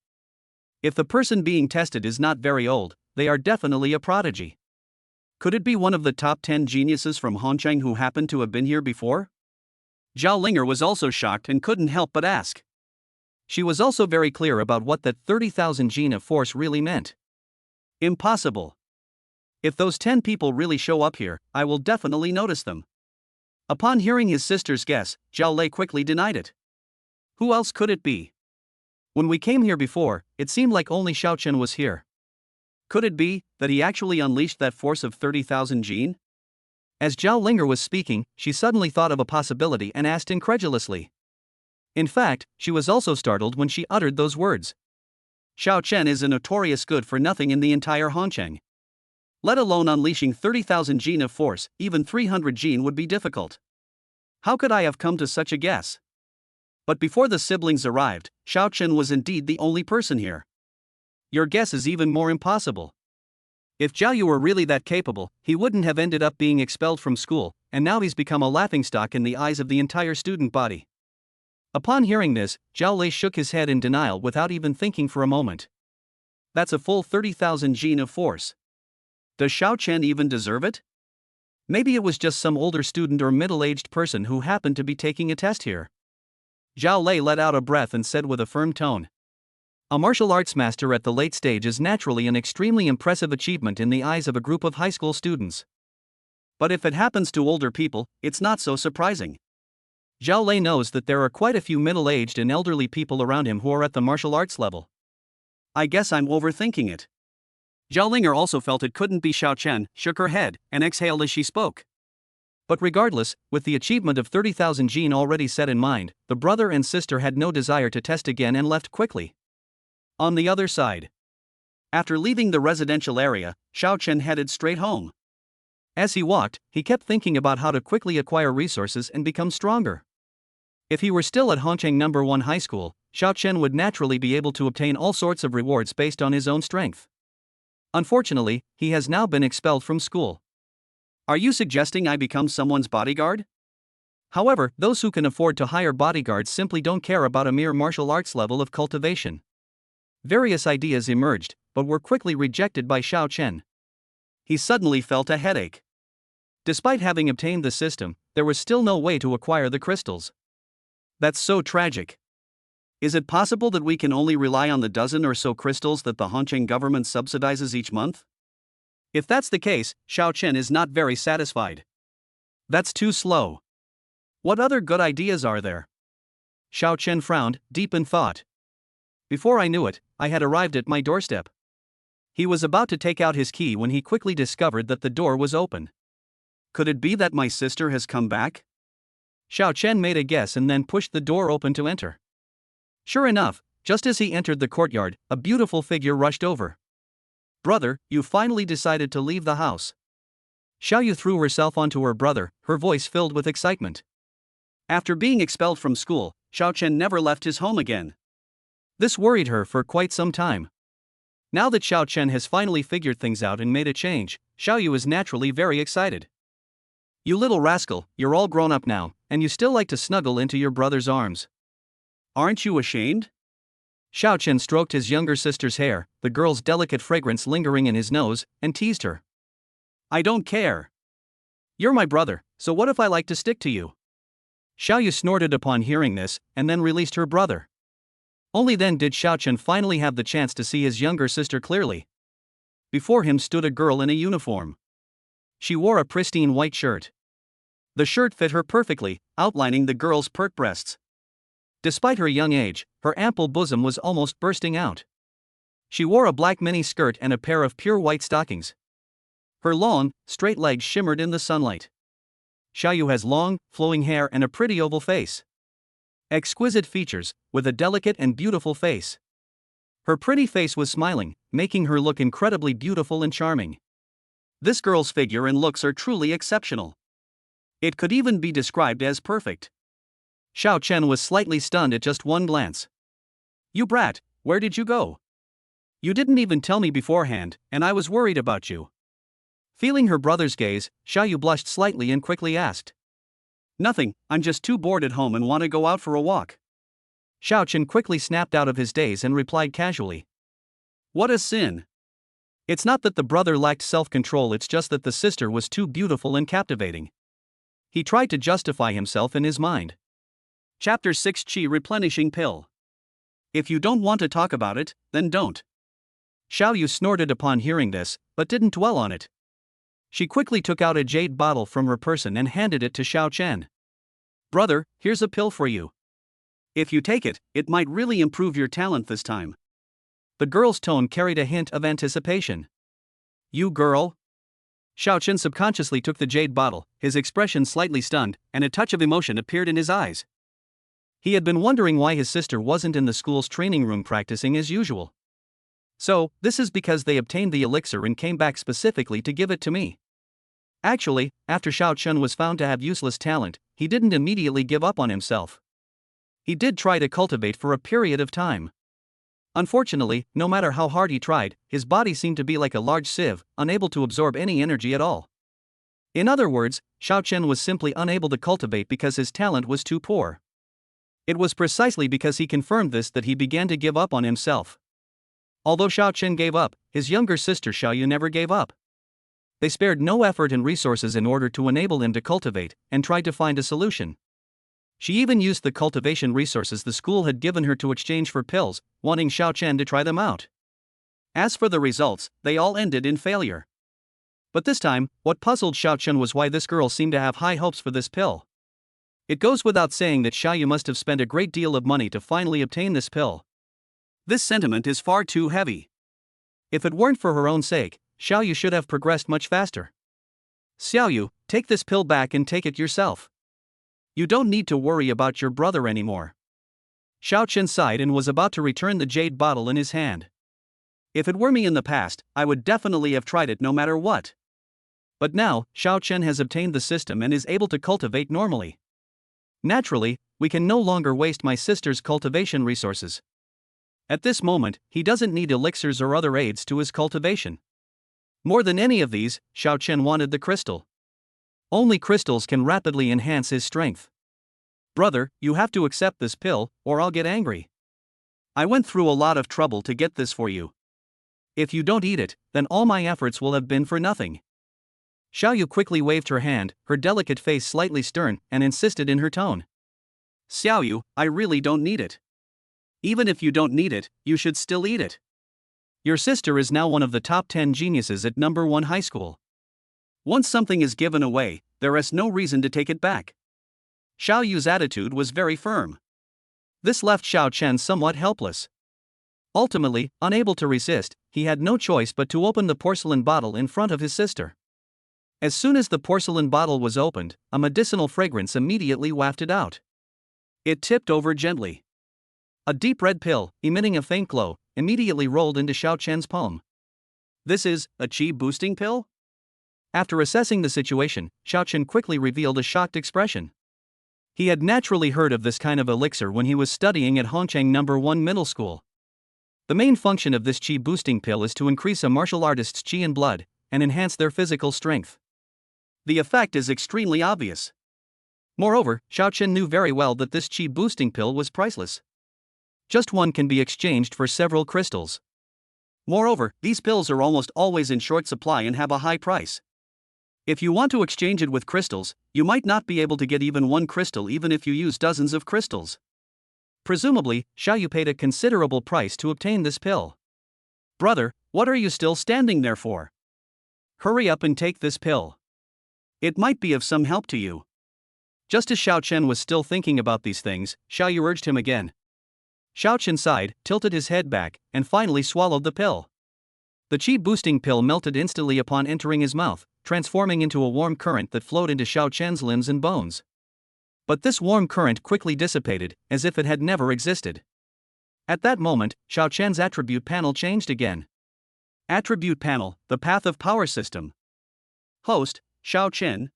If the person being tested is not very old, they are definitely a prodigy. Could it be one of the top 10 geniuses from Hanchang who happened to have been here before? Zhao Linger was also shocked and couldn't help but ask. She was also very clear about what that 30,000 jin of force really meant. Impossible. If those 10 people really show up here, I will definitely notice them. Upon hearing his sister's guess, Zhao Lei quickly denied it. Who else could it be? When we came here before, it seemed like only Xiao Chen was here. Could it be that he actually unleashed that force of 30,000 jin? As Zhao Linger was speaking, she suddenly thought of a possibility and asked incredulously. In fact, she was also startled when she uttered those words. Xiao Chen is a notorious good for nothing in the entire Hanchang. Let alone unleashing 30,000 jin of force, even 300 jin would be difficult. How could I have come to such a guess? But before the siblings arrived, Xiao Chen was indeed the only person here. Your guess is even more impossible. If Zhao Yu were really that capable, he wouldn't have ended up being expelled from school, and now he's become a laughingstock in the eyes of the entire student body. Upon hearing this, Zhao Lei shook his head in denial without even thinking for a moment. That's a full 30,000 jin of force. Does Xiao Chen even deserve it? Maybe it was just some older student or middle-aged person who happened to be taking a test here. Zhao Lei let out a breath and said with a firm tone. A martial arts master at the late stage is naturally an extremely impressive achievement in the eyes of a group of high school students. But if it happens to older people, it's not so surprising. Zhao Lei knows that there are quite a few middle-aged and elderly people around him who are at the martial arts level. I guess I'm overthinking it. Zhao Linger also felt it couldn't be Xiao Chen, shook her head, and exhaled as she spoke. But regardless, with the achievement of 30,000 jin already set in mind, the brother and sister had no desire to test again and left quickly. On the other side. After leaving the residential area, Xiao Chen headed straight home. As he walked, he kept thinking about how to quickly acquire resources and become stronger. If he were still at Hanchang No. 1 High School, Xiao Chen would naturally be able to obtain all sorts of rewards based on his own strength. Unfortunately, he has now been expelled from school. Are you suggesting I become someone's bodyguard? However, those who can afford to hire bodyguards simply don't care about a mere martial arts level of cultivation. Various ideas emerged, but were quickly rejected by Xiao Chen. He suddenly felt a headache. Despite having obtained the system, there was still no way to acquire the crystals. That's so tragic. Is it possible that we can only rely on the dozen or so crystals that the Hanchang government subsidizes each month? If that's the case, Xiao Chen is not very satisfied. That's too slow. What other good ideas are there? Xiao Chen frowned, deep in thought. Before I knew it, I had arrived at my doorstep. He was about to take out his key when he quickly discovered that the door was open. Could it be that my sister has come back? Xiao Chen made a guess and then pushed the door open to enter. Sure enough, just as he entered the courtyard, a beautiful figure rushed over. Brother, you finally decided to leave the house. Xiao Yu threw herself onto her brother, her voice filled with excitement. After being expelled from school, Xiao Chen never left his home again. This worried her for quite some time. Now that Xiao Chen has finally figured things out and made a change, Xiao Yu is naturally very excited. You little rascal, you're all grown up now, and you still like to snuggle into your brother's arms. Aren't you ashamed? Xiao Chen stroked his younger sister's hair, the girl's delicate fragrance lingering in his nose, and teased her. I don't care. You're my brother, so what if I like to stick to you? Xiao Yu snorted upon hearing this, and then released her brother. Only then did Xiao Chen finally have the chance to see his younger sister clearly. Before him stood a girl in a uniform. She wore a pristine white shirt. The shirt fit her perfectly, outlining the girl's pert breasts. Despite her young age, her ample bosom was almost bursting out. She wore a black mini skirt and a pair of pure white stockings. Her long, straight legs shimmered in the sunlight. Xiao Yu has long, flowing hair and a pretty oval face. Exquisite features, with a delicate and beautiful face. Her pretty face was smiling, making her look incredibly beautiful and charming. This girl's figure and looks are truly exceptional. It could even be described as perfect. Xiao Chen was slightly stunned at just one glance. You brat, where did you go? You didn't even tell me beforehand, and I was worried about you. Feeling her brother's gaze, Xiaoyu blushed slightly and quickly asked. Nothing, I'm just too bored at home and want to go out for a walk. Xiao Chen quickly snapped out of his daze and replied casually. What a sin. It's not that the brother lacked self-control, it's just that the sister was too beautiful and captivating. He tried to justify himself in his mind. Chapter 6 Qi Replenishing Pill. If you don't want to talk about it, then don't. Xiaoyu snorted upon hearing this, but didn't dwell on it. She quickly took out a jade bottle from her person and handed it to Xiao Chen. Brother, here's a pill for you. If you take it, it might really improve your talent this time. The girl's tone carried a hint of anticipation. You girl? Xiao Chen subconsciously took the jade bottle, his expression slightly stunned, and a touch of emotion appeared in his eyes. He had been wondering why his sister wasn't in the school's training room practicing as usual. So, this is because they obtained the elixir and came back specifically to give it to me. Actually, after Xiao Chen was found to have useless talent, he didn't immediately give up on himself. He did try to cultivate for a period of time. Unfortunately, no matter how hard he tried, his body seemed to be like a large sieve, unable to absorb any energy at all. In other words, Xiao Chen was simply unable to cultivate because his talent was too poor. It was precisely because he confirmed this that he began to give up on himself. Although Xiao Chen gave up, his younger sister Xiaoyu never gave up. They spared no effort and resources in order to enable him to cultivate, and tried to find a solution. She even used the cultivation resources the school had given her to exchange for pills, wanting Xiao Chen to try them out. As for the results, they all ended in failure. But this time, what puzzled Xiao Chen was why this girl seemed to have high hopes for this pill. It goes without saying that Xiaoyu must have spent a great deal of money to finally obtain this pill. This sentiment is far too heavy. If it weren't for her own sake, Xiaoyu should have progressed much faster. Xiaoyu, take this pill back and take it yourself. You don't need to worry about your brother anymore. Xiao Chen sighed and was about to return the jade bottle in his hand. If it were me in the past, I would definitely have tried it no matter what. But now, Xiao Chen has obtained the system and is able to cultivate normally. Naturally, we can no longer waste my sister's cultivation resources. At this moment, he doesn't need elixirs or other aids to his cultivation. More than any of these, Xiao Chen wanted the crystal. Only crystals can rapidly enhance his strength. Brother, you have to accept this pill, or I'll get angry. I went through a lot of trouble to get this for you. If you don't eat it, then all my efforts will have been for nothing. Xiaoyu quickly waved her hand, her delicate face slightly stern, and insisted in her tone. Xiaoyu, I really don't need it. Even if you don't need it, you should still eat it. Your sister is now one of the top 10 geniuses at number 1 high school. Once something is given away, there is no reason to take it back. Xiaoyu's attitude was very firm. This left Xiao Chen somewhat helpless. Ultimately, unable to resist, he had no choice but to open the porcelain bottle in front of his sister. As soon as the porcelain bottle was opened, a medicinal fragrance immediately wafted out. It tipped over gently. A deep red pill, emitting a faint glow, immediately rolled into Xiao Chen's palm. This is a qi boosting pill? After assessing the situation, Xiao Chen quickly revealed a shocked expression. He had naturally heard of this kind of elixir when he was studying at Hongcheng No. 1 Middle School. The main function of this qi boosting pill is to increase a martial artist's qi in blood and enhance their physical strength. The effect is extremely obvious. Moreover, Xiao Chen knew very well that this qi boosting pill was priceless. Just one can be exchanged for several crystals. Moreover, these pills are almost always in short supply and have a high price. If you want to exchange it with crystals, you might not be able to get even one crystal even if you use dozens of crystals. Presumably, Xiaoyu paid a considerable price to obtain this pill. Brother, what are you still standing there for? Hurry up and take this pill. It might be of some help to you. Just as Xiao Chen was still thinking about these things, Xiaoyu urged him again. Xiao Chen sighed, tilted his head back, and finally swallowed the pill. The qi-boosting pill melted instantly upon entering his mouth, transforming into a warm current that flowed into Xiao Chen's limbs and bones. But this warm current quickly dissipated, as if it had never existed. At that moment, Xiao Chen's attribute panel changed again. Attribute panel, the path of power system. Host, Xiao Chen.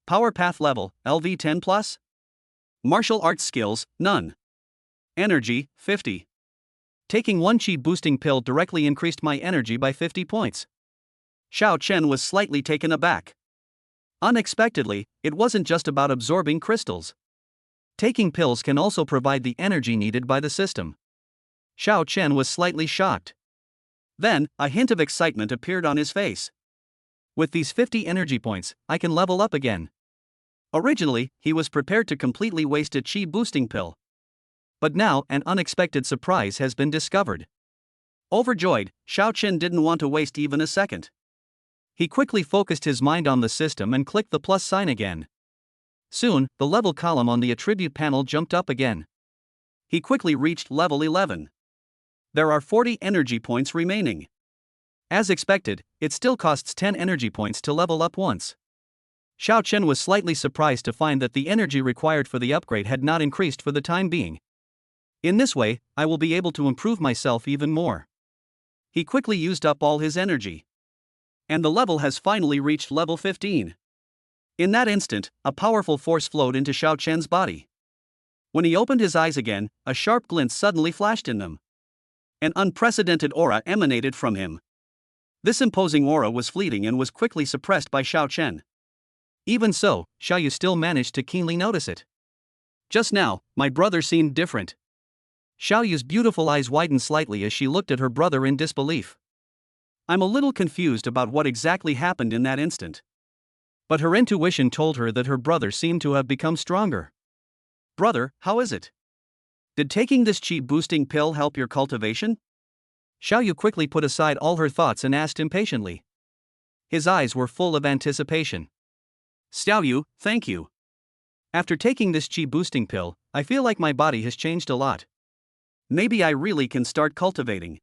Power path level, LV10+. Martial arts skills, none. Energy, 50. Taking one chi boosting pill directly increased my energy by 50 points. Xiao Chen was slightly taken aback. Unexpectedly, it wasn't just about absorbing crystals. Taking pills can also provide the energy needed by the system. Xiao Chen was slightly shocked. Then, a hint of excitement appeared on his face. With these 50 energy points, I can level up again. Originally, he was prepared to completely waste a chi boosting pill. But now, an unexpected surprise has been discovered. Overjoyed, Xiao Chen didn't want to waste even a second. He quickly focused his mind on the system and clicked the plus sign again. Soon, the level column on the attribute panel jumped up again. He quickly reached level 11. There are 40 energy points remaining. As expected, it still costs 10 energy points to level up once. Xiao Chen was slightly surprised to find that the energy required for the upgrade had not increased for the time being. In this way, I will be able to improve myself even more. He quickly used up all his energy. And the level has finally reached level 15. In that instant, a powerful force flowed into Xiao Chen's body. When he opened his eyes again, a sharp glint suddenly flashed in them. An unprecedented aura emanated from him. This imposing aura was fleeting and was quickly suppressed by Xiao Chen. Even so, Xiaoyu still managed to keenly notice it. Just now, my brother seemed different. Xiaoyu's beautiful eyes widened slightly as she looked at her brother in disbelief. I'm a little confused about what exactly happened in that instant. But her intuition told her that her brother seemed to have become stronger. Brother, how is it? Did taking this chi boosting pill help your cultivation? Xiaoyu quickly put aside all her thoughts and asked impatiently. His eyes were full of anticipation. Xiaoyu, thank you. After taking this chi boosting pill, I feel like my body has changed a lot. Maybe I really can start cultivating.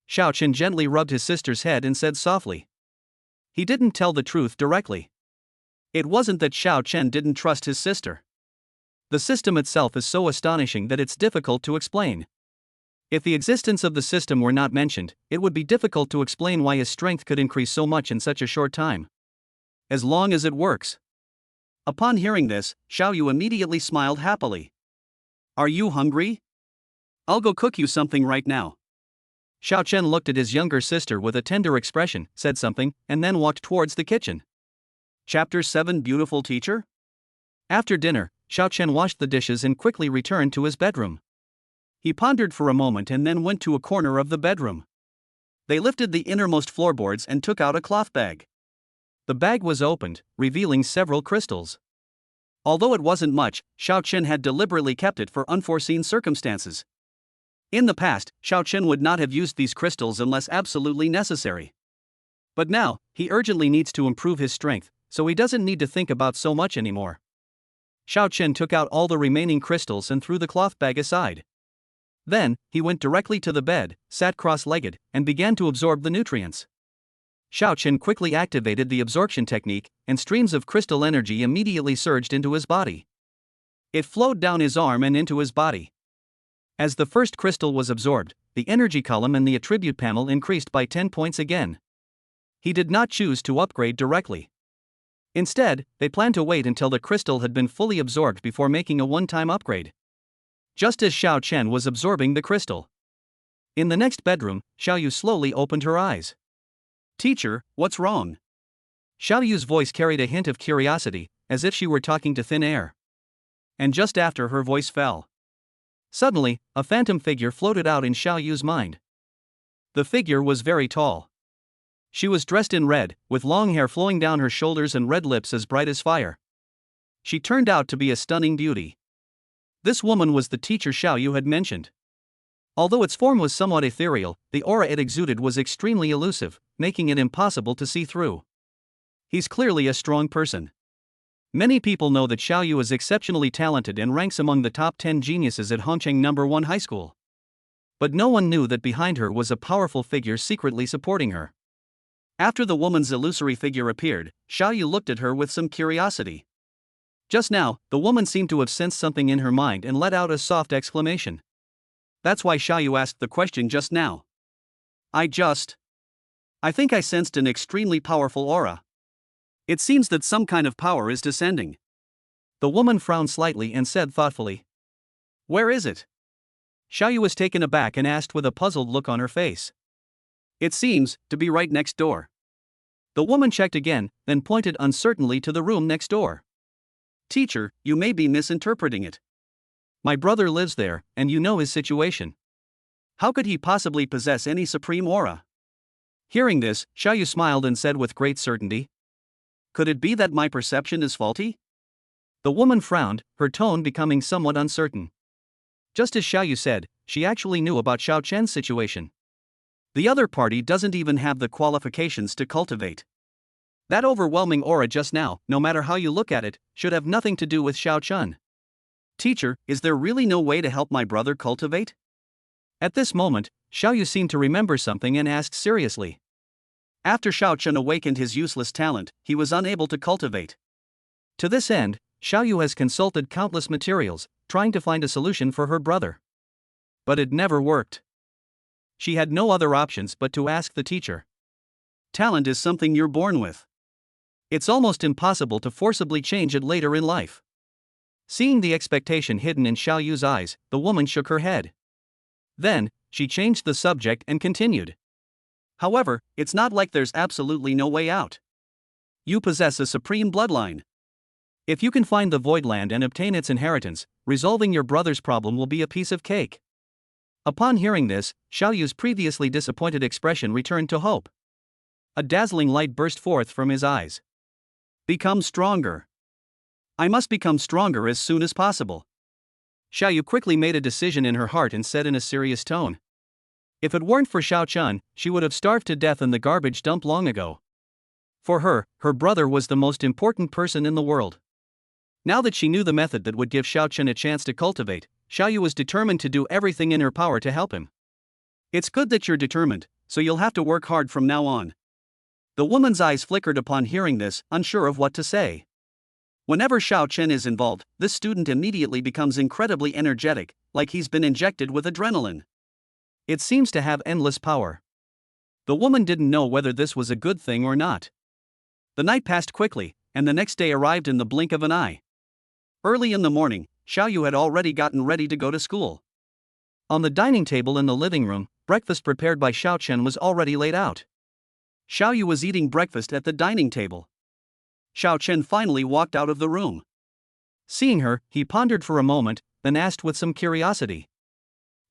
Xiao Chen gently rubbed his sister's head and said softly. He didn't tell the truth directly. It wasn't that Xiao Chen didn't trust his sister. The system itself is so astonishing that it's difficult to explain. If the existence of the system were not mentioned, it would be difficult to explain why his strength could increase so much in such a short time. As long as it works. Upon hearing this, Xiaoyu immediately smiled happily. Are you hungry? I'll go cook you something right now. Xiao Chen looked at his younger sister with a tender expression, said something, and then walked towards the kitchen. Chapter 7 Beautiful Teacher? After dinner, Xiao Chen washed the dishes and quickly returned to his bedroom. He pondered for a moment and then went to a corner of the bedroom. They lifted the innermost floorboards and took out a cloth bag. The bag was opened, revealing several crystals. Although it wasn't much, Xiao Chen had deliberately kept it for unforeseen circumstances. In the past, Xiao Chen would not have used these crystals unless absolutely necessary. But now, he urgently needs to improve his strength, so he doesn't need to think about so much anymore. Xiao Chen took out all the remaining crystals and threw the cloth bag aside. Then, he went directly to the bed, sat cross-legged, and began to absorb the nutrients. Xiao Chen quickly activated the absorption technique, and streams of crystal energy immediately surged into his body. It flowed down his arm and into his body. As the first crystal was absorbed, the energy column in the attribute panel increased by 10 points again. He did not choose to upgrade directly. Instead, they planned to wait until the crystal had been fully absorbed before making a one-time upgrade. Just as Xiao Chen was absorbing the crystal. In the next bedroom, Xiaoyu slowly opened her eyes. Teacher, what's wrong? Xiaoyu's voice carried a hint of curiosity, as if she were talking to thin air. And just after her voice fell. Suddenly, a phantom figure floated out in Xiaoyu's mind. The figure was very tall. She was dressed in red, with long hair flowing down her shoulders and red lips as bright as fire. She turned out to be a stunning beauty. This woman was the teacher Xiaoyu had mentioned. Although its form was somewhat ethereal, the aura it exuded was extremely elusive, making it impossible to see through. He's clearly a strong person. Many people know that Xiaoyu is exceptionally talented and ranks among the top 10 geniuses at Hongcheng No. 1 High School. But no one knew that behind her was a powerful figure secretly supporting her. After the woman's illusory figure appeared, Xiaoyu looked at her with some curiosity. Just now, the woman seemed to have sensed something in her mind and let out a soft exclamation. That's why Xiaoyu asked the question just now. I think I sensed an extremely powerful aura. It seems that some kind of power is descending. The woman frowned slightly and said thoughtfully. Where is it? Xiaoyu was taken aback and asked with a puzzled look on her face. It seems to be right next door. The woman checked again, then pointed uncertainly to the room next door. Teacher, you may be misinterpreting it. My brother lives there, and you know his situation. How could he possibly possess any supreme aura? Hearing this, Xiaoyu smiled and said with great certainty. Could it be that my perception is faulty? The woman frowned, her tone becoming somewhat uncertain. Just as Xiaoyu said, she actually knew about Xiao Chen's situation. The other party doesn't even have the qualifications to cultivate. That overwhelming aura just now, no matter how you look at it, should have nothing to do with Xiao Chen. Teacher, is there really no way to help my brother cultivate? At this moment, Xiaoyu seemed to remember something and asked seriously. After Xiao Chen awakened his useless talent, he was unable to cultivate. To this end, Xiaoyu has consulted countless materials, trying to find a solution for her brother. But it never worked. She had no other options but to ask the teacher. Talent is something you're born with. It's almost impossible to forcibly change it later in life. Seeing the expectation hidden in Xiaoyu's eyes, the woman shook her head. Then, she changed the subject and continued. However, it's not like there's absolutely no way out. You possess a supreme bloodline. If you can find the Void Land and obtain its inheritance, resolving your brother's problem will be a piece of cake. Upon hearing this, Xiaoyu's previously disappointed expression returned to hope. A dazzling light burst forth from his eyes. Become stronger. I must become stronger as soon as possible. Xiaoyu quickly made a decision in her heart and said in a serious tone. If it weren't for Xiao Chen, she would have starved to death in the garbage dump long ago. For her, her brother was the most important person in the world. Now that she knew the method that would give Xiao Chen a chance to cultivate, Xiaoyu was determined to do everything in her power to help him. It's good that you're determined, so you'll have to work hard from now on. The woman's eyes flickered upon hearing this, unsure of what to say. Whenever Xiao Chen is involved, this student immediately becomes incredibly energetic, like he's been injected with adrenaline. It seems to have endless power. The woman didn't know whether this was a good thing or not. The night passed quickly, and the next day arrived in the blink of an eye. Early in the morning, Xiaoyu had already gotten ready to go to school. On the dining table in the living room, breakfast prepared by Xiao Chen was already laid out. Xiaoyu was eating breakfast at the dining table. Xiao Chen finally walked out of the room. Seeing her, he pondered for a moment, then asked with some curiosity.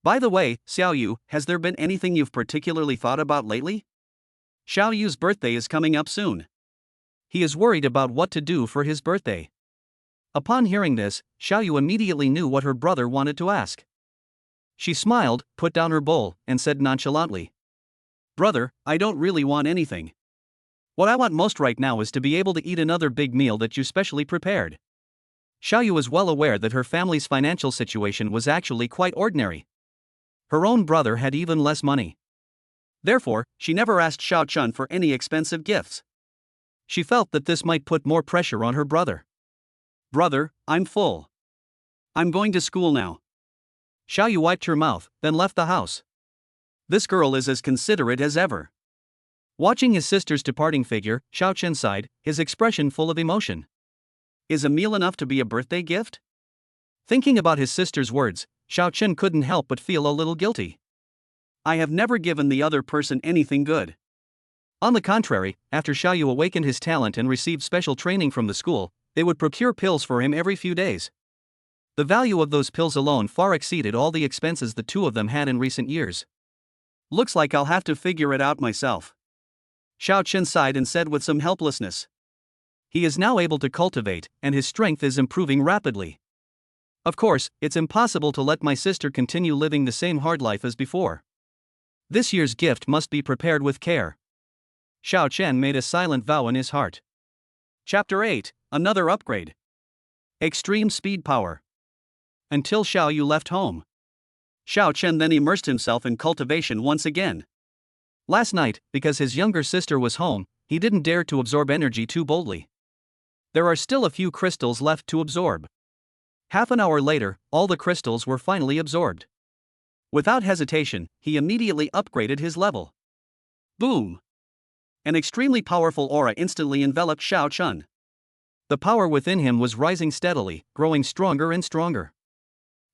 By the way, Xiaoyu, has there been anything you've particularly thought about lately? Xiaoyu's birthday is coming up soon. He is worried about what to do for his birthday. Upon hearing this, Xiaoyu immediately knew what her brother wanted to ask. She smiled, put down her bowl, and said nonchalantly. Brother, I don't really want anything. What I want most right now is to be able to eat another big meal that you specially prepared. Xiaoyu was well aware that her family's financial situation was actually quite ordinary. Her own brother had even less money. Therefore, she never asked Xiao Chen for any expensive gifts. She felt that this might put more pressure on her brother. Brother, I'm full. I'm going to school now. Xiaoyu wiped her mouth, then left the house. This girl is as considerate as ever. Watching his sister's departing figure, Xiao Chen sighed, his expression full of emotion. Is a meal enough to be a birthday gift? Thinking about his sister's words, Xiao Chen couldn't help but feel a little guilty. I have never given the other person anything good. On the contrary, after Xiaoyu awakened his talent and received special training from the school, they would procure pills for him every few days. The value of those pills alone far exceeded all the expenses the two of them had in recent years. Looks like I'll have to figure it out myself. Xiao Chen sighed and said with some helplessness. He is now able to cultivate, and his strength is improving rapidly. Of course, it's impossible to let my sister continue living the same hard life as before. This year's gift must be prepared with care. Xiao Chen made a silent vow in his heart. Chapter 8, Another Upgrade. Extreme Speed Power. Until Xiaoyu left home. Xiao Chen then immersed himself in cultivation once again. Last night, because his younger sister was home, he didn't dare to absorb energy too boldly. There are still a few crystals left to absorb. Half an hour later, all the crystals were finally absorbed. Without hesitation, he immediately upgraded his level. Boom! An extremely powerful aura instantly enveloped Xiao Chen. The power within him was rising steadily, growing stronger and stronger.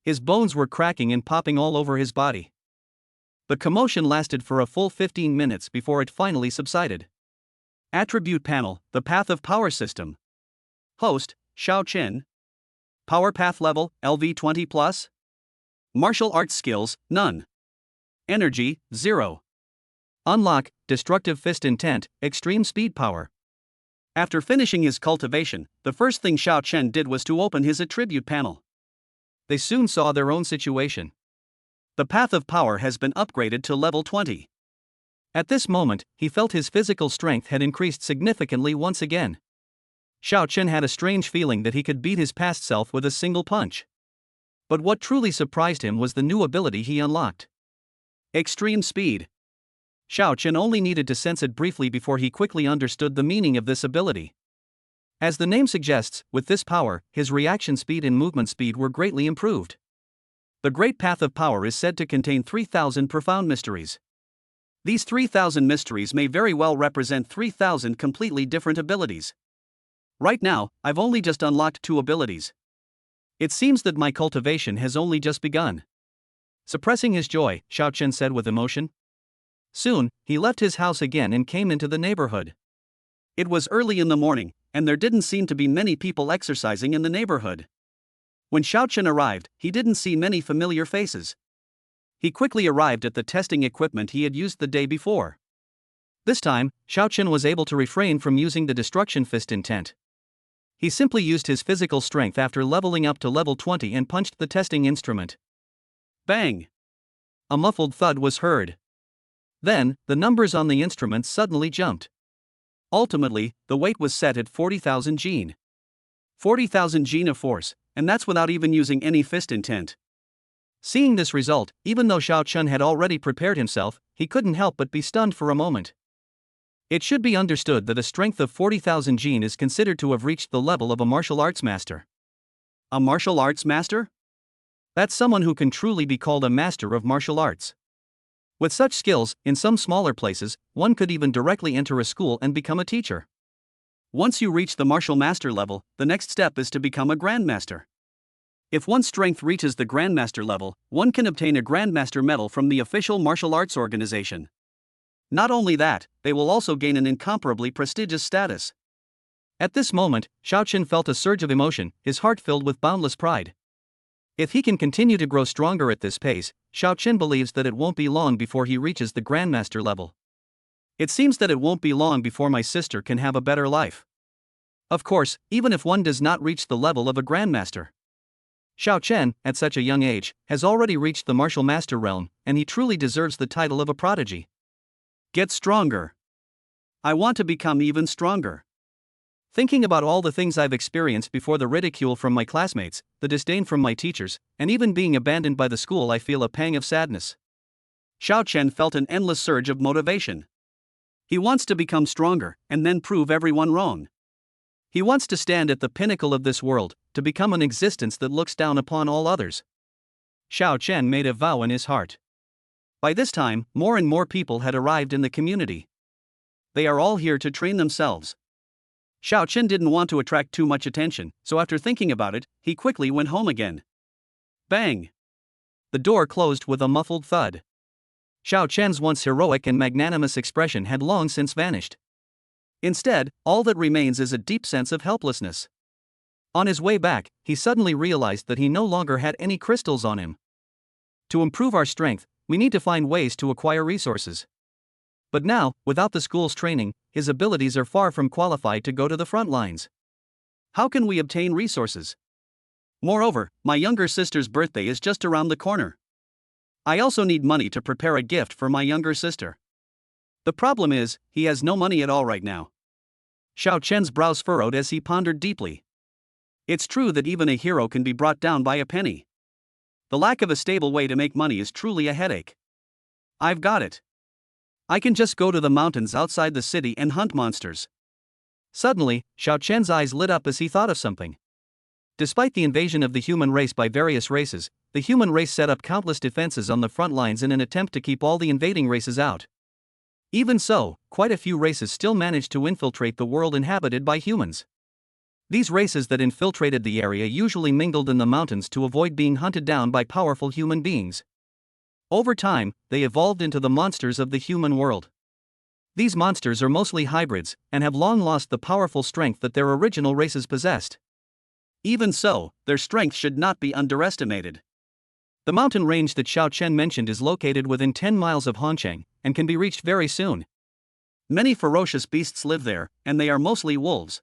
His bones were cracking and popping all over his body. The commotion lasted for a full 15 minutes before it finally subsided. Attribute Panel, the Path of Power System. Host, Xiao Chen. Power Path Level, LV20+. Martial Arts Skills, none. Energy, 0. Unlock, Destructive Fist Intent, Extreme Speed Power. After finishing his cultivation, the first thing Xiao Chen did was to open his attribute panel. They soon saw their own situation. The Path of Power has been upgraded to level 20. At this moment, he felt his physical strength had increased significantly once again. Xiao Chen had a strange feeling that he could beat his past self with a single punch. But what truly surprised him was the new ability he unlocked. Extreme Speed. Xiao Chen only needed to sense it briefly before he quickly understood the meaning of this ability. As the name suggests, with this power, his reaction speed and movement speed were greatly improved. The Great Path of Power is said to contain 3,000 profound mysteries. These 3,000 mysteries may very well represent 3,000 completely different abilities. Right now, I've only just unlocked 2 abilities. It seems that my cultivation has only just begun. Suppressing his joy, Xiao Chen said with emotion. Soon, he left his house again and came into the neighborhood. It was early in the morning, and there didn't seem to be many people exercising in the neighborhood. When Xiao Chen arrived, he didn't see many familiar faces. He quickly arrived at the testing equipment he had used the day before. This time, Xiao Chen was able to refrain from using the Destruction Fist Intent. He simply used his physical strength after leveling up to level 20 and punched the testing instrument. Bang! A muffled thud was heard. Then, the numbers on the instrument suddenly jumped. Ultimately, the weight was set at 40,000 gene. 40,000 gene of force, and that's without even using any fist intent. Seeing this result, even though Xiao Chen had already prepared himself, he couldn't help but be stunned for a moment. It should be understood that a strength of 40,000 gene is considered to have reached the level of a martial arts master. A martial arts master? That's someone who can truly be called a master of martial arts. With such skills, in some smaller places, one could even directly enter a school and become a teacher. Once you reach the martial master level, the next step is to become a grandmaster. If one's strength reaches the grandmaster level, one can obtain a grandmaster medal from the official martial arts organization. Not only that, they will also gain an incomparably prestigious status. At this moment, Xiao Chen felt a surge of emotion, his heart filled with boundless pride. If he can continue to grow stronger at this pace, Xiao Chen believes that it won't be long before he reaches the grandmaster level. It seems that it won't be long before my sister can have a better life. Of course, even if one does not reach the level of a grandmaster. Xiao Chen, at such a young age, has already reached the martial master realm, and he truly deserves the title of a prodigy. Get stronger. I want to become even stronger. Thinking about all the things I've experienced before, the ridicule from my classmates, the disdain from my teachers, and even being abandoned by the school, I feel a pang of sadness. Xiao Chen felt an endless surge of motivation. He wants to become stronger, and then prove everyone wrong. He wants to stand at the pinnacle of this world, to become an existence that looks down upon all others. Xiao Chen made a vow in his heart. By this time, more and more people had arrived in the community. They are all here to train themselves. Xiao Chen didn't want to attract too much attention, so after thinking about it, he quickly went home again. Bang! The door closed with a muffled thud. Xiao Chen's once heroic and magnanimous expression had long since vanished. Instead, all that remains is a deep sense of helplessness. On his way back, he suddenly realized that he no longer had any crystals on him. To improve our strength, we need to find ways to acquire resources. But now, without the school's training, his abilities are far from qualified to go to the front lines. How can we obtain resources? Moreover, my younger sister's birthday is just around the corner. I also need money to prepare a gift for my younger sister. The problem is, he has no money at all right now. Xiao Chen's brows furrowed as he pondered deeply. It's true that even a hero can be brought down by a penny. The lack of a stable way to make money is truly a headache. I've got it. I can just go to the mountains outside the city and hunt monsters. Suddenly, Xiao Chen's eyes lit up as he thought of something. Despite the invasion of the human race by various races, the human race set up countless defenses on the front lines in an attempt to keep all the invading races out. Even so, quite a few races still managed to infiltrate the world inhabited by humans. These races that infiltrated the area usually mingled in the mountains to avoid being hunted down by powerful human beings. Over time, they evolved into the monsters of the human world. These monsters are mostly hybrids, and have long lost the powerful strength that their original races possessed. Even so, their strength should not be underestimated. The mountain range that Xiao Chen mentioned is located within 10 miles of Hongcheng, and can be reached very soon. Many ferocious beasts live there, and they are mostly wolves.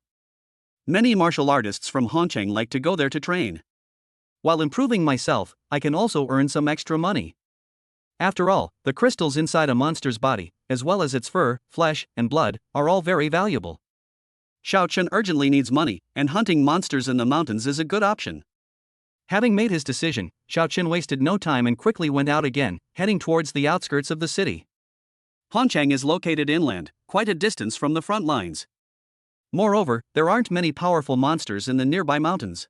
Many martial artists from Hongcheng like to go there to train. While improving myself, I can also earn some extra money. After all, the crystals inside a monster's body, as well as its fur, flesh, and blood, are all very valuable. Xiao Chen urgently needs money, and hunting monsters in the mountains is a good option. Having made his decision, Xiao Chen wasted no time and quickly went out again, heading towards the outskirts of the city. Hongcheng is located inland, quite a distance from the front lines. Moreover, there aren't many powerful monsters in the nearby mountains.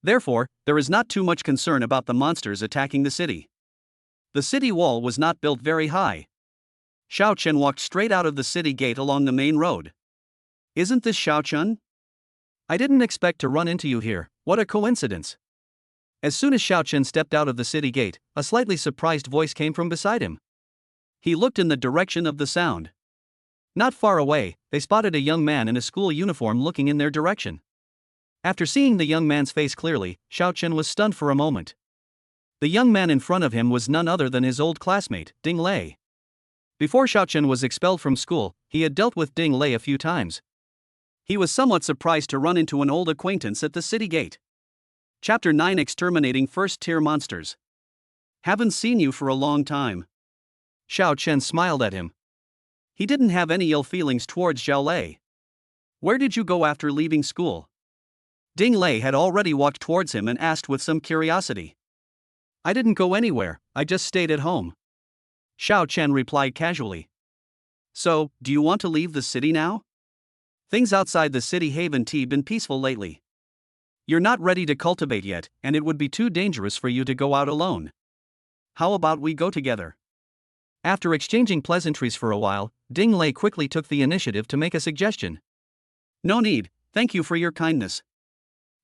Therefore, there is not too much concern about the monsters attacking the city. The city wall was not built very high. Xiao Chen walked straight out of the city gate along the main road. Isn't this Xiao Chen? I didn't expect to run into you here, what a coincidence. As soon as Xiao Chen stepped out of the city gate, a slightly surprised voice came from beside him. He looked in the direction of the sound. Not far away, they spotted a young man in a school uniform looking in their direction. After seeing the young man's face clearly, Xiao Chen was stunned for a moment. The young man in front of him was none other than his old classmate, Ding Lei. Before Xiao Chen was expelled from school, he had dealt with Ding Lei a few times. He was somewhat surprised to run into an old acquaintance at the city gate. Chapter 9: Exterminating First-Tier Monsters. Haven't seen you for a long time. Xiao Chen smiled at him. He didn't have any ill feelings towards Zhao Lei. Where did you go after leaving school? Ding Lei had already walked towards him and asked with some curiosity. I didn't go anywhere, I just stayed at home. Xiao Chen replied casually. So, do you want to leave the city now? Things outside the city haven't been peaceful lately. You're not ready to cultivate yet, and it would be too dangerous for you to go out alone. How about we go together? After exchanging pleasantries for a while, Ding Lei quickly took the initiative to make a suggestion. No need, thank you for your kindness.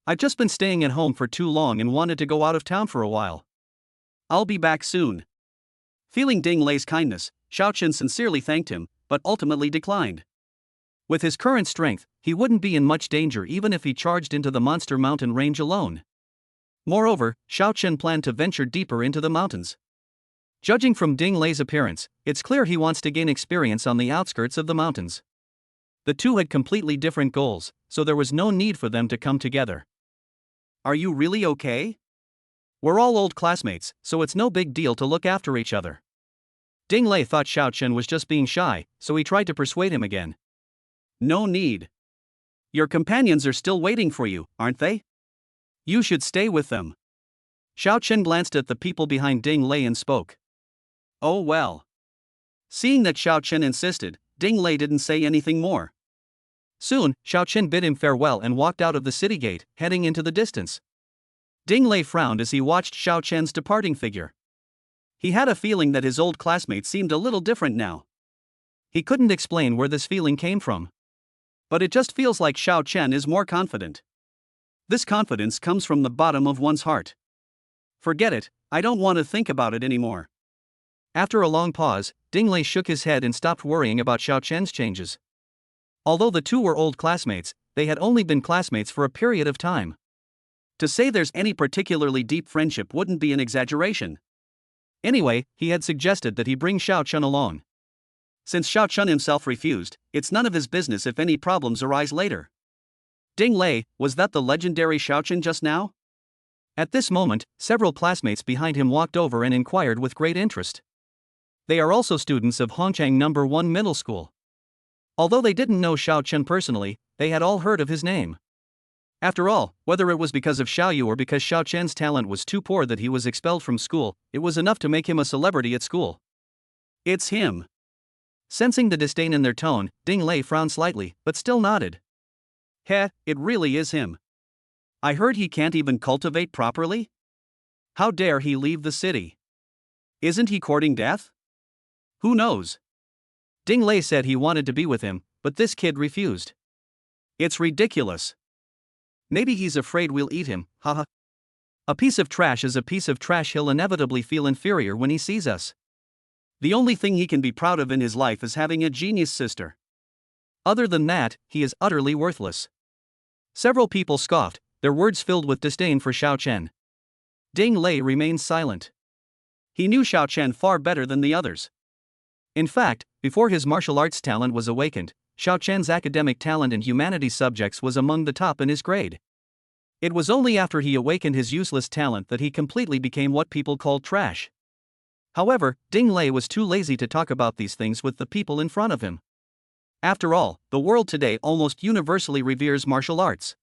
I've just been staying at home for too long and wanted to go out of town for a while. I'll be back soon. Feeling Ding Lei's kindness, Xiao Chen sincerely thanked him, but ultimately declined. With his current strength, he wouldn't be in much danger even if he charged into the monster mountain range alone. Moreover, Xiao Chen planned to venture deeper into the mountains. Judging from Ding Lei's appearance, it's clear he wants to gain experience on the outskirts of the mountains. The two had completely different goals, so there was no need for them to come together. Are you really okay? We're all old classmates, so it's no big deal to look after each other. Ding Lei thought Xiao Chen was just being shy, so he tried to persuade him again. No need. Your companions are still waiting for you, aren't they? You should stay with them. Xiao Chen glanced at the people behind Ding Lei and spoke. Oh well. Seeing that Xiao Chen insisted, Ding Lei didn't say anything more. Soon, Xiao Chen bid him farewell and walked out of the city gate, heading into the distance. Ding Lei frowned as he watched Xiao Chen's departing figure. He had a feeling that his old classmate seemed a little different now. He couldn't explain where this feeling came from. But it just feels like Xiao Chen is more confident. This confidence comes from the bottom of one's heart. Forget it, I don't want to think about it anymore. After a long pause, Ding Lei shook his head and stopped worrying about Xiao Chen's changes. Although the two were old classmates, they had only been classmates for a period of time. To say there's any particularly deep friendship wouldn't be an exaggeration. Anyway, he had suggested that he bring Xiao Chen along. Since Xiao Chen himself refused, it's none of his business if any problems arise later. Ding Lei, was that the legendary Xiao Chen just now? At this moment, several classmates behind him walked over and inquired with great interest. They are also students of Hongcheng No. 1 Middle School. Although they didn't know Xiao Chen personally, they had all heard of his name. After all, whether it was because of Xiaoyu or because Xiao Chen's talent was too poor that he was expelled from school, it was enough to make him a celebrity at school. It's him. Sensing the disdain in their tone, Ding Lei frowned slightly, but still nodded. Heh, it really is him. I heard he can't even cultivate properly? How dare he leave the city? Isn't he courting death? Who knows? Ding Lei said he wanted to be with him, but this kid refused. It's ridiculous. Maybe he's afraid we'll eat him, haha. A piece of trash is a piece of trash. He'll inevitably feel inferior when he sees us. The only thing he can be proud of in his life is having a genius sister. Other than that, he is utterly worthless. Several people scoffed, their words filled with disdain for Xiao Chen. Ding Lei remained silent. He knew Xiao Chen far better than the others. In fact, before his martial arts talent was awakened, Xiao Chen's academic talent in humanities subjects was among the top in his grade. It was only after he awakened his useless talent that he completely became what people called trash. However, Ding Lei was too lazy to talk about these things with the people in front of him. After all, the world today almost universally reveres martial arts.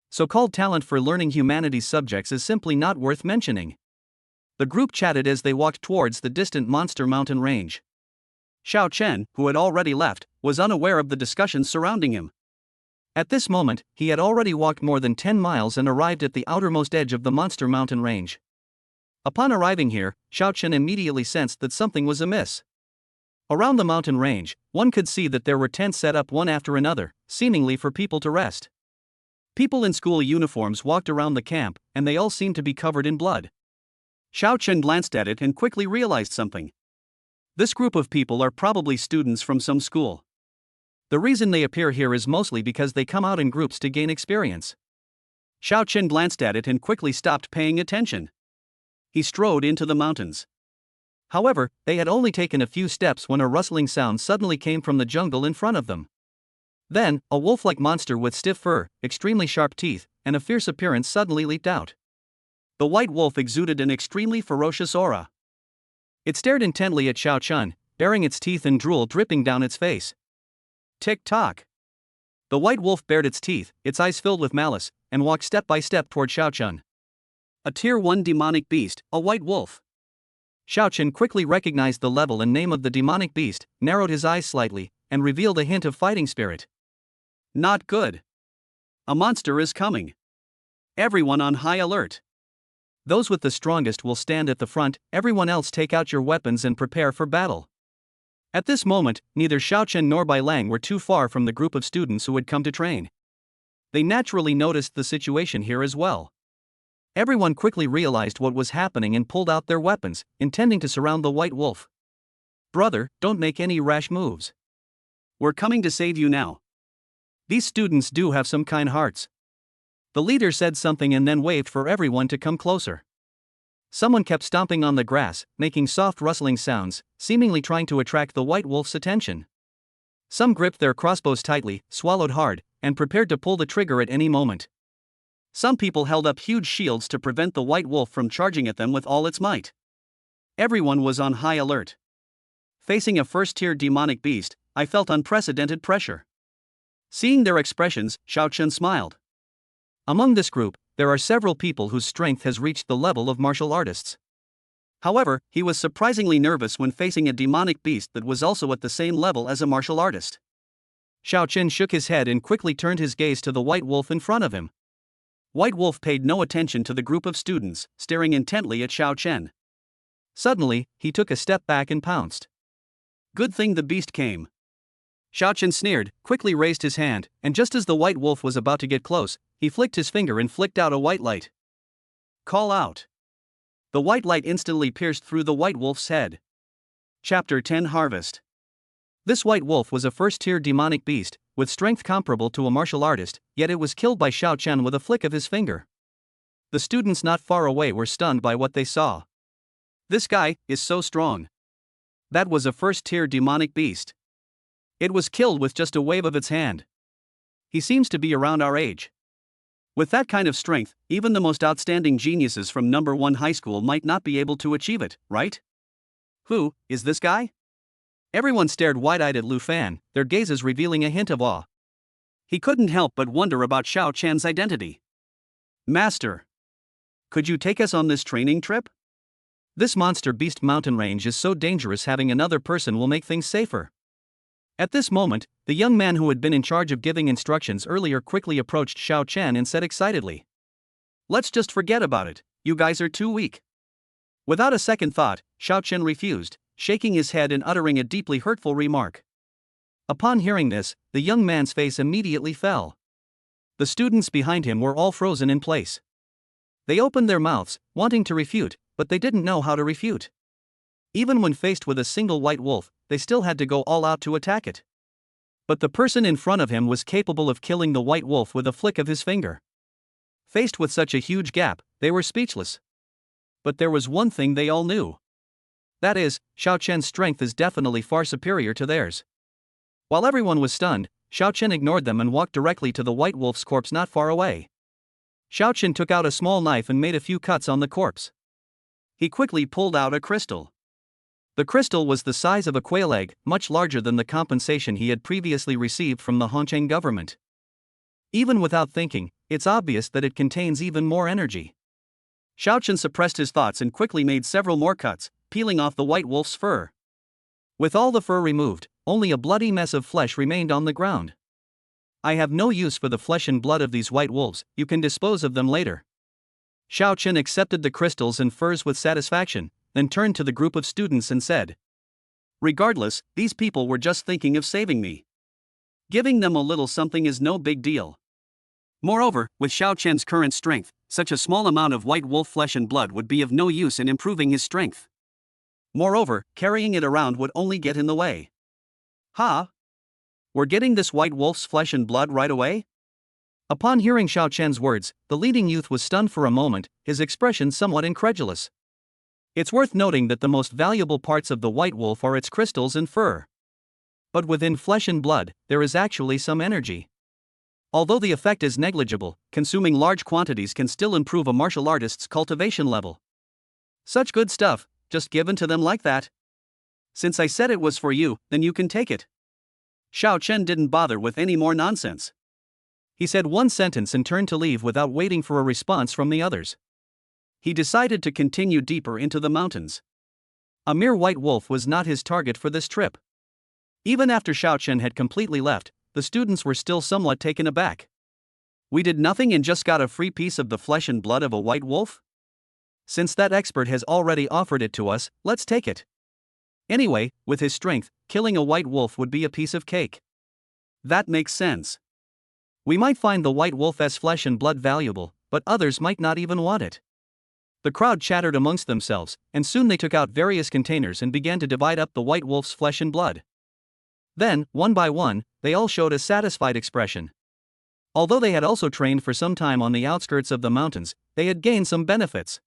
So-called talent for learning humanities subjects is simply not worth mentioning. The group chatted as they walked towards the distant monster mountain range. Xiao Chen, who had already left, was unaware of the discussions surrounding him. At this moment, he had already walked more than 10 miles and arrived at the outermost edge of the monster mountain range. Upon arriving here, Xiao Chen immediately sensed that something was amiss. Around the mountain range, one could see that there were tents set up one after another, seemingly for people to rest. People in school uniforms walked around the camp, and they all seemed to be covered in blood. Xiao Chen glanced at it and quickly realized something. This group of people are probably students from some school. The reason they appear here is mostly because they come out in groups to gain experience. Xiao Chen glanced at it and quickly stopped paying attention. He strode into the mountains. However, they had only taken a few steps when a rustling sound suddenly came from the jungle in front of them. Then, a wolf-like monster with stiff fur, extremely sharp teeth, and a fierce appearance suddenly leaped out. The white wolf exuded an extremely ferocious aura. It stared intently at Xiao Chen, baring its teeth and drool dripping down its face. Tick-tock. The white wolf bared its teeth, its eyes filled with malice, and walked step by step toward Xiao Chen. A Tier 1 demonic beast, a white wolf. Xiao Chen quickly recognized the level and name of the demonic beast, narrowed his eyes slightly, and revealed a hint of fighting spirit. Not good. A monster is coming. Everyone on high alert. Those with the strongest will stand at the front, everyone else take out your weapons and prepare for battle. At this moment, neither Xiao Chen nor Bai Lang were too far from the group of students who had come to train. They naturally noticed the situation here as well. Everyone quickly realized what was happening and pulled out their weapons, intending to surround the white wolf. Brother, don't make any rash moves. We're coming to save you now. These students do have some kind hearts. The leader said something and then waved for everyone to come closer. Someone kept stomping on the grass, making soft rustling sounds, seemingly trying to attract the white wolf's attention. Some gripped their crossbows tightly, swallowed hard, and prepared to pull the trigger at any moment. Some people held up huge shields to prevent the white wolf from charging at them with all its might. Everyone was on high alert. Facing a first-tier demonic beast, I felt unprecedented pressure. Seeing their expressions, Xiao Chen smiled. Among this group, there are several people whose strength has reached the level of martial artists. However, he was surprisingly nervous when facing a demonic beast that was also at the same level as a martial artist. Xiao Chen shook his head and quickly turned his gaze to the white wolf in front of him. White Wolf paid no attention to the group of students, staring intently at Xiao Chen. Suddenly, he took a step back and pounced. Good thing the beast came. Xiao Chen sneered, quickly raised his hand, and just as the white wolf was about to get close, he flicked his finger and flicked out a white light. Call out. The white light instantly pierced through the white wolf's head. Chapter 10 Harvest. This white wolf was a first-tier demonic beast, with strength comparable to a martial artist, yet it was killed by Xiao Chen with a flick of his finger. The students not far away were stunned by what they saw. This guy is so strong. That was a first-tier demonic beast. It was killed with just a wave of its hand. He seems to be around our age. With that kind of strength, even the most outstanding geniuses from number 1 high school might not be able to achieve it, right? Who is this guy? Everyone stared wide-eyed at Lu Fan, their gazes revealing a hint of awe. He couldn't help but wonder about Xiao Chan's identity. Master, could you take us on this training trip? This monster beast mountain range is so dangerous, having another person will make things safer. At this moment, the young man who had been in charge of giving instructions earlier quickly approached Xiao Chen and said excitedly, "Let's just forget about it, you guys are too weak." Without a second thought, Xiao Chen refused, shaking his head and uttering a deeply hurtful remark. Upon hearing this, the young man's face immediately fell. The students behind him were all frozen in place. They opened their mouths, wanting to refute, but they didn't know how to refute. Even when faced with a single white wolf, they still had to go all out to attack it. But the person in front of him was capable of killing the white wolf with a flick of his finger. Faced with such a huge gap, they were speechless. But there was one thing they all knew. That is, Xiao Chen's strength is definitely far superior to theirs. While everyone was stunned, Xiao Chen ignored them and walked directly to the white wolf's corpse not far away. Xiao Chen took out a small knife and made a few cuts on the corpse. He quickly pulled out a crystal. The crystal was the size of a quail egg, much larger than the compensation he had previously received from the Hongqiang government. Even without thinking, it's obvious that it contains even more energy. Xiao Chen suppressed his thoughts and quickly made several more cuts, peeling off the white wolf's fur. With all the fur removed, only a bloody mess of flesh remained on the ground. I have no use for the flesh and blood of these white wolves, you can dispose of them later. Xiao Chen accepted the crystals and furs with satisfaction, then turned to the group of students and said, "Regardless, these people were just thinking of saving me. Giving them a little something is no big deal. Moreover, with Xiao Chen's current strength, such a small amount of white wolf flesh and blood would be of no use in improving his strength. Moreover, carrying it around would only get in the way." "Ha! We're getting this white wolf's flesh and blood right away?" Upon hearing Xiao Chen's words, the leading youth was stunned for a moment, his expression somewhat incredulous. It's worth noting that the most valuable parts of the white wolf are its crystals and fur. But within flesh and blood, there is actually some energy. Although the effect is negligible, consuming large quantities can still improve a martial artist's cultivation level. Such good stuff, just given to them like that. Since I said it was for you, then you can take it. Xiao Chen didn't bother with any more nonsense. He said one sentence and turned to leave without waiting for a response from the others. He decided to continue deeper into the mountains. A mere white wolf was not his target for this trip. Even after Xiao Chen had completely left, the students were still somewhat taken aback. We did nothing and just got a free piece of the flesh and blood of a white wolf? Since that expert has already offered it to us, let's take it. Anyway, with his strength, killing a white wolf would be a piece of cake. That makes sense. We might find the white wolf's flesh and blood valuable, but others might not even want it. The crowd chattered amongst themselves, and soon they took out various containers and began to divide up the white wolf's flesh and blood. Then, one by one, they all showed a satisfied expression. Although they had also trained for some time on the outskirts of the mountains, they had gained some benefits.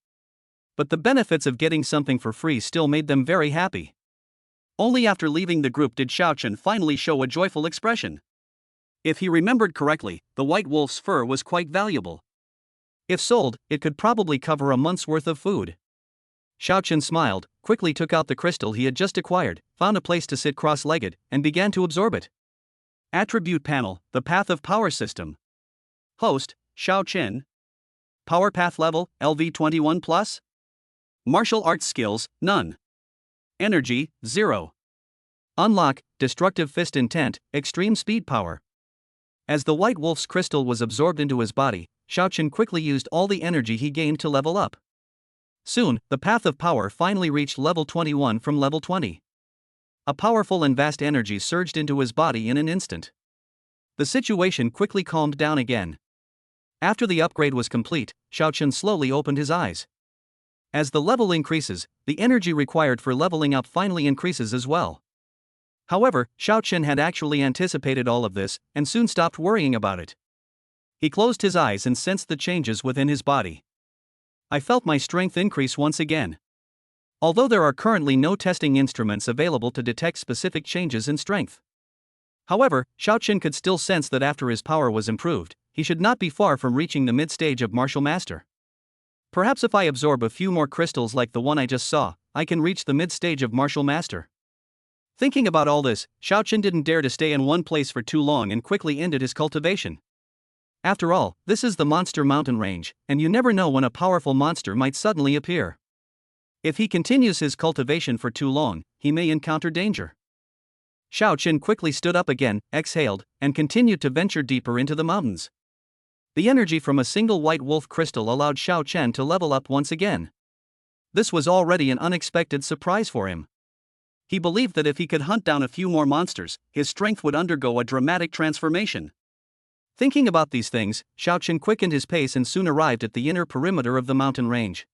But the benefits of getting something for free still made them very happy. Only after leaving the group did Xiao Chen finally show a joyful expression. If he remembered correctly, the white wolf's fur was quite valuable. If sold, it could probably cover a month's worth of food. Xiao Chen smiled, quickly took out the crystal he had just acquired, found a place to sit cross-legged, and began to absorb it. Attribute Panel, the Path of Power System. Host, Xiao Chen. Power Path Level, LV21+. Martial Arts Skills, none. Energy, 0. Unlock, Destructive Fist Intent, Extreme Speed Power. As the white wolf's crystal was absorbed into his body, Xiao Chen quickly used all the energy he gained to level up. Soon, the Path of Power finally reached level 21 from level 20. A powerful and vast energy surged into his body in an instant. The situation quickly calmed down again. After the upgrade was complete, Xiao Chen slowly opened his eyes. As the level increases, the energy required for leveling up finally increases as well. However, Xiao Chen had actually anticipated all of this, and soon stopped worrying about it. He closed his eyes and sensed the changes within his body. I felt my strength increase once again. Although there are currently no testing instruments available to detect specific changes in strength. However, Xiao Chen could still sense that after his power was improved, he should not be far from reaching the mid-stage of Martial Master. Perhaps if I absorb a few more crystals like the one I just saw, I can reach the mid-stage of Martial Master. Thinking about all this, Xiao Chen didn't dare to stay in one place for too long and quickly ended his cultivation. After all, this is the Monster Mountain Range, and you never know when a powerful monster might suddenly appear. If he continues his cultivation for too long, he may encounter danger. Xiao Chen quickly stood up again, exhaled, and continued to venture deeper into the mountains. The energy from a single white wolf crystal allowed Xiao Chen to level up once again. This was already an unexpected surprise for him. He believed that if he could hunt down a few more monsters, his strength would undergo a dramatic transformation. Thinking about these things, Xiaochen quickened his pace and soon arrived at the inner perimeter of the mountain range.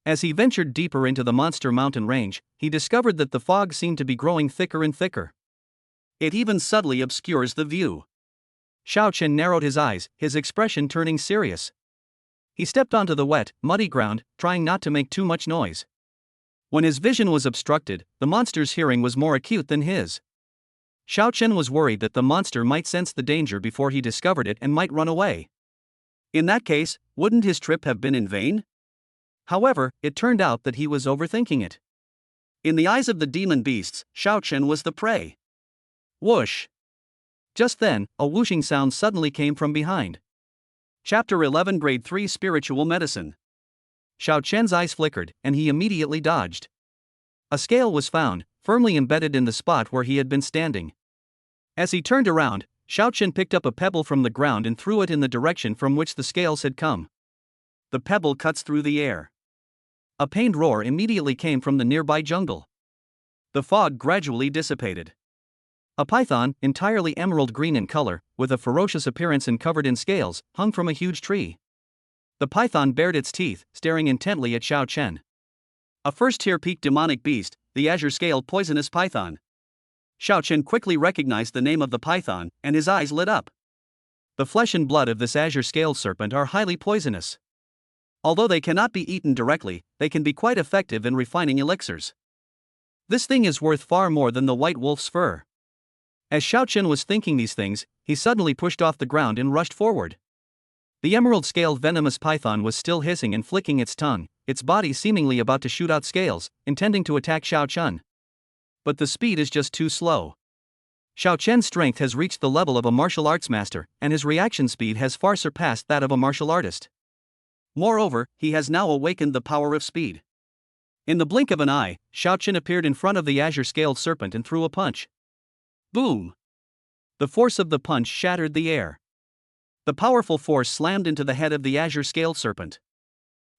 As he ventured deeper into the monster mountain range, he discovered that the fog seemed to be growing thicker and thicker. It even subtly obscures the view. Xiaochen narrowed his eyes, his expression turning serious. He stepped onto the wet, muddy ground, trying not to make too much noise. When his vision was obstructed, the monster's hearing was more acute than his. Xiaochen was worried that the monster might sense the danger before he discovered it and might run away. In that case, wouldn't his trip have been in vain? However, it turned out that he was overthinking it. In the eyes of the demon beasts, Xiaochen was the prey. Whoosh! Just then, a whooshing sound suddenly came from behind. Chapter 11 Grade 3 Spiritual Medicine. Xiaochen's eyes flickered, and he immediately dodged. A scale was found, firmly embedded in the spot where he had been standing. As he turned around, Xiaochen picked up a pebble from the ground and threw it in the direction from which the scales had come. The pebble cuts through the air. A pained roar immediately came from the nearby jungle. The fog gradually dissipated. A python, entirely emerald green in color, with a ferocious appearance and covered in scales, hung from a huge tree. The python bared its teeth, staring intently at Xiaochen. A first-tier peak demonic beast, the azure-scaled poisonous python. Xiaochen quickly recognized the name of the python, and his eyes lit up. The flesh and blood of this azure-scaled serpent are highly poisonous. Although they cannot be eaten directly, they can be quite effective in refining elixirs. This thing is worth far more than the white wolf's fur. As Xiaochen was thinking these things, he suddenly pushed off the ground and rushed forward. The emerald-scaled venomous python was still hissing and flicking its tongue, its body seemingly about to shoot out scales, intending to attack Xiaochen. But the speed is just too slow. Xiaochen's strength has reached the level of a martial arts master, and his reaction speed has far surpassed that of a martial artist. Moreover, he has now awakened the power of speed. In the blink of an eye, Xiaochen appeared in front of the azure-scaled serpent and threw a punch. Boom! The force of the punch shattered the air. The powerful force slammed into the head of the azure-scaled serpent.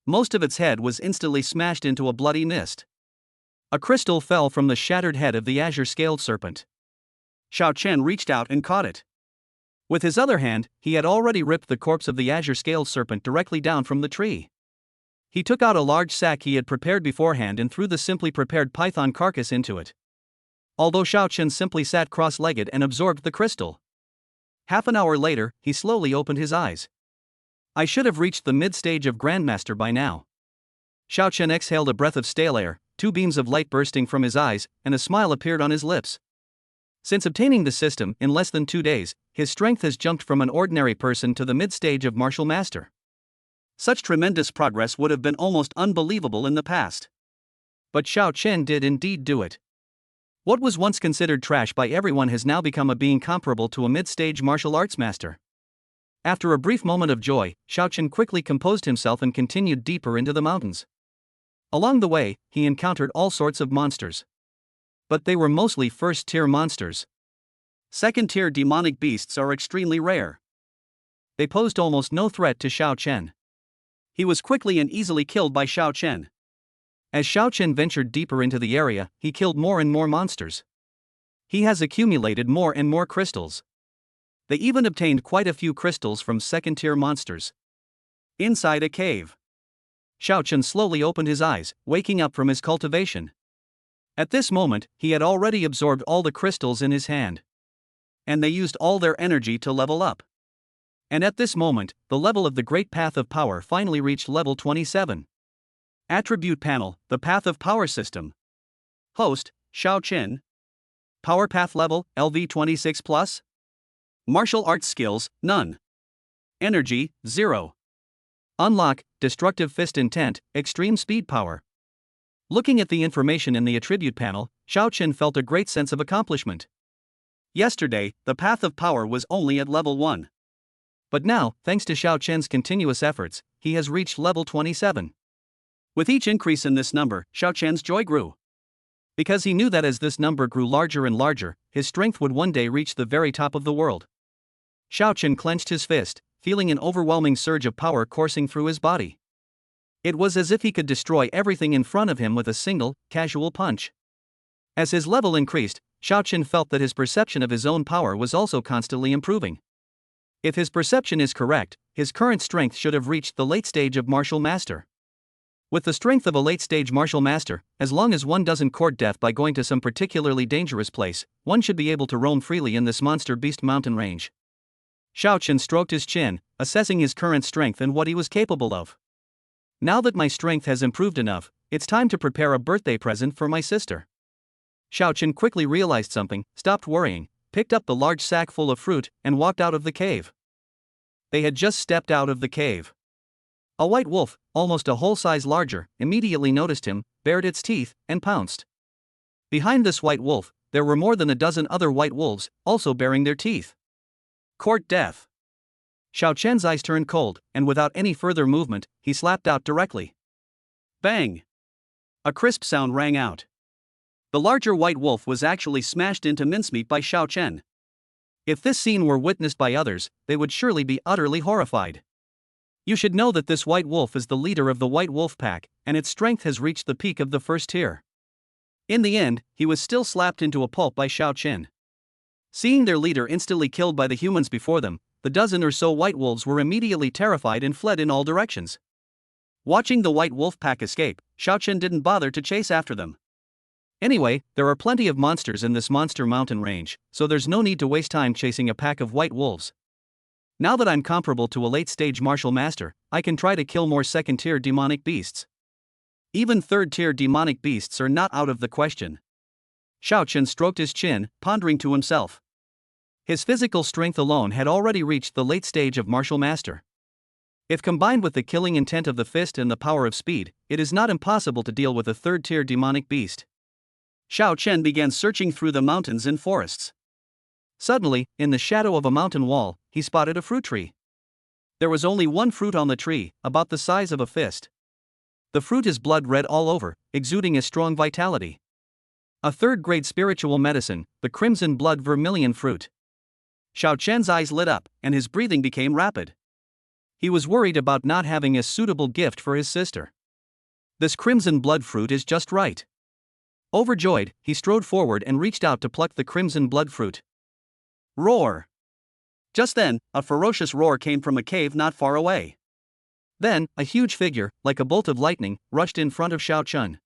Most of its head was instantly smashed into a bloody mist. A crystal fell from the shattered head of the azure-scaled serpent. Xiaochen reached out and caught it. With his other hand, he had already ripped the corpse of the azure-scaled serpent directly down from the tree. He took out a large sack he had prepared beforehand and threw the simply prepared python carcass into it. Although Xiaochen simply sat cross-legged and absorbed the crystal. Half an hour later, he slowly opened his eyes. I should have reached the mid-stage of Grandmaster by now. Xiaochen exhaled a breath of stale air, two beams of light bursting from his eyes, and a smile appeared on his lips. Since obtaining the system in less than 2 days, his strength has jumped from an ordinary person to the mid-stage of martial master. Such tremendous progress would have been almost unbelievable in the past. But Xiaochen did indeed do it. What was once considered trash by everyone has now become a being comparable to a mid-stage martial arts master. After a brief moment of joy, Xiaochen quickly composed himself and continued deeper into the mountains. Along the way, he encountered all sorts of monsters. But they were mostly first-tier monsters. Second-tier demonic beasts are extremely rare. They posed almost no threat to Xiaochen. He was quickly and easily killed by Xiaochen. As Xiaochen ventured deeper into the area, he killed more and more monsters. He has accumulated more and more crystals. They even obtained quite a few crystals from second-tier monsters. Inside a cave. Xiaochen slowly opened his eyes, waking up from his cultivation. At this moment, he had already absorbed all the crystals in his hand. And they used all their energy to level up. And at this moment, the level of the Great Path of Power finally reached level 27. Attribute Panel, the Path of Power System. Host, Xiaochen. Power Path Level, LV26+. Martial Arts Skills, none. Energy, 0. Unlock, Destructive Fist Intent, Extreme Speed Power. Looking at the information in the attribute panel, Xiaochen felt a great sense of accomplishment. Yesterday, the Path of Power was only at level 1. But now, thanks to Xiaochen's continuous efforts, he has reached level 27. With each increase in this number, Xiaochen's joy grew. Because he knew that as this number grew larger and larger, his strength would one day reach the very top of the world. Xiaochen clenched his fist, feeling an overwhelming surge of power coursing through his body. It was as if he could destroy everything in front of him with a single, casual punch. As his level increased, Xiaochen felt that his perception of his own power was also constantly improving. If his perception is correct, his current strength should have reached the late stage of martial master. With the strength of a late-stage martial master, as long as one doesn't court death by going to some particularly dangerous place, one should be able to roam freely in this monster beast mountain range. Xiao Chen stroked his chin, assessing his current strength and what he was capable of. Now that my strength has improved enough, it's time to prepare a birthday present for my sister. Xiao Chen quickly realized something, stopped worrying, picked up the large sack full of fruit, and walked out of the cave. They had just stepped out of the cave. A white wolf, almost a whole size larger, immediately noticed him, bared its teeth, and pounced. Behind this white wolf, there were more than a dozen other white wolves, also baring their teeth. Court death. Xiao Chen's eyes turned cold, and without any further movement, he slapped out directly. Bang! A crisp sound rang out. The larger white wolf was actually smashed into mincemeat by Xiao Chen. If this scene were witnessed by others, they would surely be utterly horrified. You should know that this white wolf is the leader of the white wolf pack, and its strength has reached the peak of the first tier. In the end, he was still slapped into a pulp by Xiao Chen. Seeing their leader instantly killed by the humans before them, the dozen or so white wolves were immediately terrified and fled in all directions. Watching the white wolf pack escape, Xiao Chen didn't bother to chase after them. Anyway, there are plenty of monsters in this monster mountain range, so there's no need to waste time chasing a pack of white wolves. Now that I'm comparable to a late-stage martial master, I can try to kill more second-tier demonic beasts. Even third-tier demonic beasts are not out of the question. Xiao Chen stroked his chin, pondering to himself. His physical strength alone had already reached the late stage of martial master. If combined with the killing intent of the fist and the power of speed, it is not impossible to deal with a third-tier demonic beast. Xiao Chen began searching through the mountains and forests. Suddenly, in the shadow of a mountain wall, he spotted a fruit tree. There was only one fruit on the tree, about the size of a fist. The fruit is blood red all over, exuding a strong vitality. A third-grade spiritual medicine, the crimson blood vermilion fruit. Xiao Chen's eyes lit up, and his breathing became rapid. He was worried about not having a suitable gift for his sister. This crimson blood fruit is just right. Overjoyed, he strode forward and reached out to pluck the crimson blood fruit. Roar! Just then, a ferocious roar came from a cave not far away. Then, a huge figure, like a bolt of lightning, rushed in front of Xiao Chen.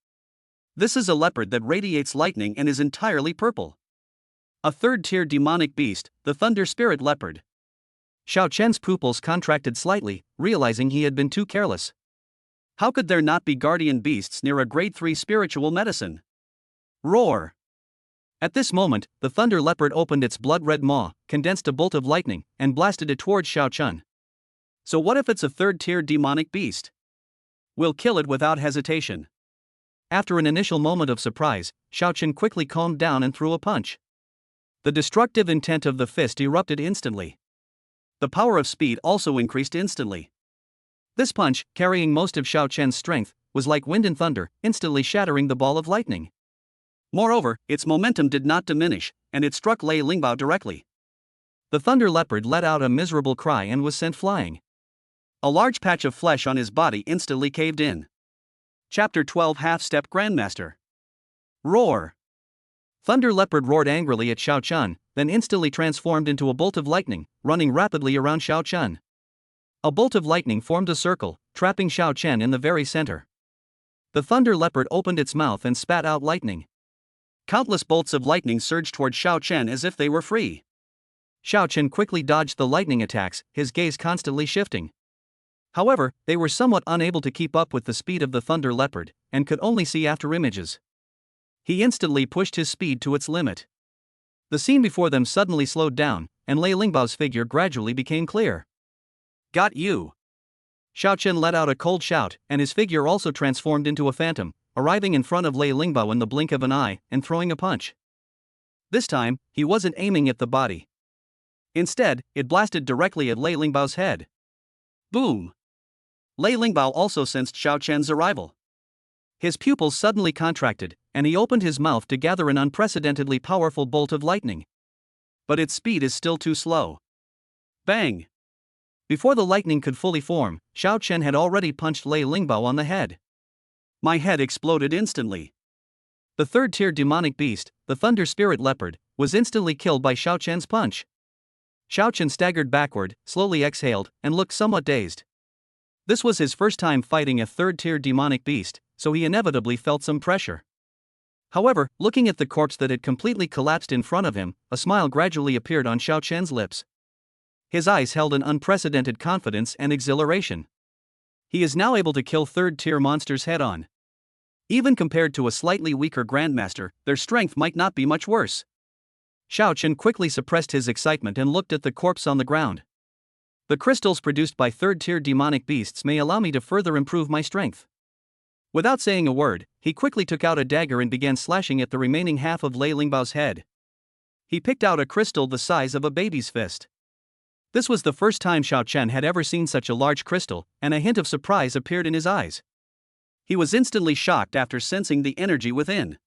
This is a leopard that radiates lightning and is entirely purple. A third-tier demonic beast, the Thunder Spirit Leopard. Xiao Chen's pupils contracted slightly, realizing he had been too careless. How could there not be guardian beasts near a grade 3 spiritual medicine? Roar! At this moment, the Thunder Leopard opened its blood-red maw, condensed a bolt of lightning, and blasted it towards Xiao Chen. So what if it's a third-tier demonic beast? We'll kill it without hesitation. After an initial moment of surprise, Xiao Chen quickly calmed down and threw a punch. The destructive intent of the fist erupted instantly. The power of speed also increased instantly. This punch, carrying most of Xiao Chen's strength, was like wind and thunder, instantly shattering the ball of lightning. Moreover, its momentum did not diminish, and it struck Lei Lingbao directly. The Thunder Leopard let out a miserable cry and was sent flying. A large patch of flesh on his body instantly caved in. Chapter 12 Half-Step Grandmaster. Roar! Thunder Leopard roared angrily at Xiao Chen, then instantly transformed into a bolt of lightning, running rapidly around Xiao Chen. A bolt of lightning formed a circle, trapping Xiao Chen in the very center. The Thunder Leopard opened its mouth and spat out lightning. Countless bolts of lightning surged toward Xiao Chen as if they were free. Xiao Chen quickly dodged the lightning attacks, his gaze constantly shifting. However, they were somewhat unable to keep up with the speed of the Thunder Leopard, and could only see after images. He instantly pushed his speed to its limit. The scene before them suddenly slowed down, and Lei Lingbao's figure gradually became clear. Got you! Xiao Chen let out a cold shout, and his figure also transformed into a phantom, arriving in front of Lei Lingbao in the blink of an eye, and throwing a punch. This time, he wasn't aiming at the body. Instead, it blasted directly at Lei Lingbao's head. Boom! Lei Lingbao also sensed Xiao Chen's arrival. His pupils suddenly contracted, and he opened his mouth to gather an unprecedentedly powerful bolt of lightning. But its speed is still too slow. Bang! Before the lightning could fully form, Xiao Chen had already punched Lei Lingbao on the head. My head exploded instantly. The third-tier demonic beast, the Thunder Spirit Leopard, was instantly killed by Xiao Chen's punch. Xiaochen staggered backward, slowly exhaled, and looked somewhat dazed. This was his first time fighting a third-tier demonic beast, so he inevitably felt some pressure. However, looking at the corpse that had completely collapsed in front of him, a smile gradually appeared on Xiaochen's lips. His eyes held an unprecedented confidence and exhilaration. He is now able to kill third-tier monsters head-on. Even compared to a slightly weaker Grandmaster, their strength might not be much worse. Xiaochen quickly suppressed his excitement and looked at the corpse on the ground. The crystals produced by third-tier demonic beasts may allow me to further improve my strength. Without saying a word, he quickly took out a dagger and began slashing at the remaining half of Lei Lingbao's head. He picked out a crystal the size of a baby's fist. This was the first time Xiaochen had ever seen such a large crystal, and a hint of surprise appeared in his eyes. He was instantly shocked after sensing the energy within.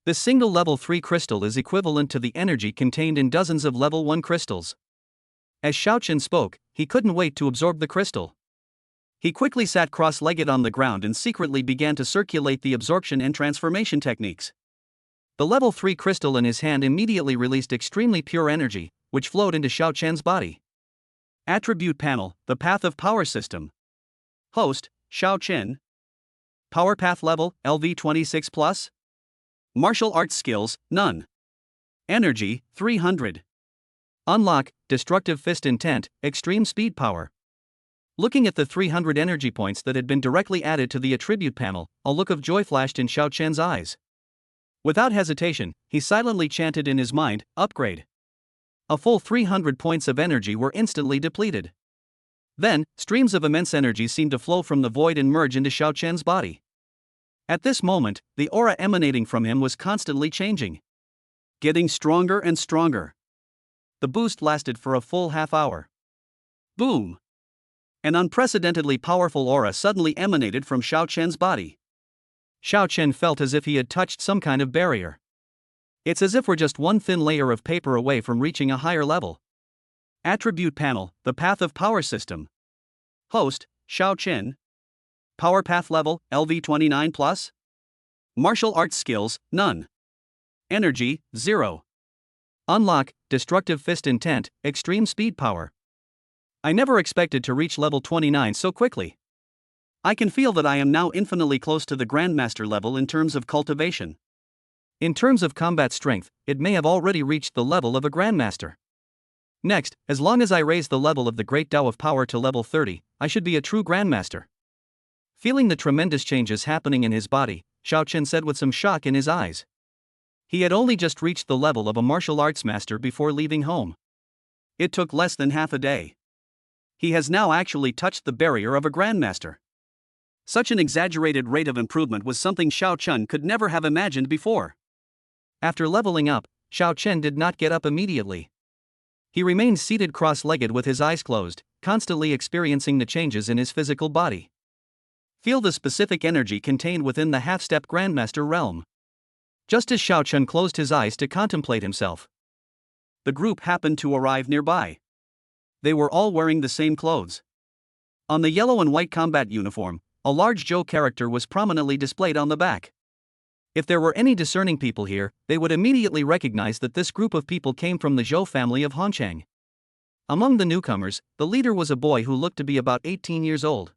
This single level 3 crystal is equivalent to the energy contained in dozens of level 1 crystals. As Xiaochen spoke, he couldn't wait to absorb the crystal. He quickly sat cross-legged on the ground and secretly began to circulate the absorption and transformation techniques. The level 3 crystal in his hand immediately released extremely pure energy, which flowed into Xiaochen's body. Attribute Panel, the Path of Power System. Host, Xiaochen. Power Path Level, LV26+. Martial Arts Skills, none. Energy, 300. Unlock, Destructive Fist Intent, Extreme Speed Power. Looking at the 300 energy points that had been directly added to the attribute panel, a look of joy flashed in Xiaochen's eyes. Without hesitation, he silently chanted in his mind, "Upgrade." A full 300 points of energy were instantly depleted. Then, streams of immense energy seemed to flow from the void and merge into Xiaochen's body. At this moment, the aura emanating from him was constantly changing, getting stronger and stronger. The boost lasted for a full half hour. Boom! An unprecedentedly powerful aura suddenly emanated from Xiaochen's body. Xiaochen felt as if he had touched some kind of barrier. It's as if we're just one thin layer of paper away from reaching a higher level. Attribute Panel, the Path of Power System. Host, Xiaochen. Power Path Level, LV29+. Martial Arts Skills, none. Energy, 0. Unlock, Destructive Fist Intent, Extreme Speed Power. I never expected to reach level 29 so quickly. I can feel that I am now infinitely close to the Grandmaster level in terms of cultivation. In terms of combat strength, it may have already reached the level of a Grandmaster. Next, as long as I raise the level of the Great Tao of Power to level 30, I should be a true Grandmaster. Feeling the tremendous changes happening in his body, Xiaochen said with some shock in his eyes. He had only just reached the level of a martial arts master before leaving home. It took less than half a day. He has now actually touched the barrier of a Grandmaster. Such an exaggerated rate of improvement was something Xiaochen could never have imagined before. After leveling up, Xiaochen did not get up immediately. He remained seated cross-legged with his eyes closed, constantly experiencing the changes in his physical body. Feel the specific energy contained within the half-step Grandmaster realm. Just as Xiaochen closed his eyes to contemplate himself, the group happened to arrive nearby. They were all wearing the same clothes. On the yellow and white combat uniform, a large Zhou character was prominently displayed on the back. If there were any discerning people here, they would immediately recognize that this group of people came from the Zhou family of Hanchang. Among the newcomers, the leader was a boy who looked to be about 18 years old.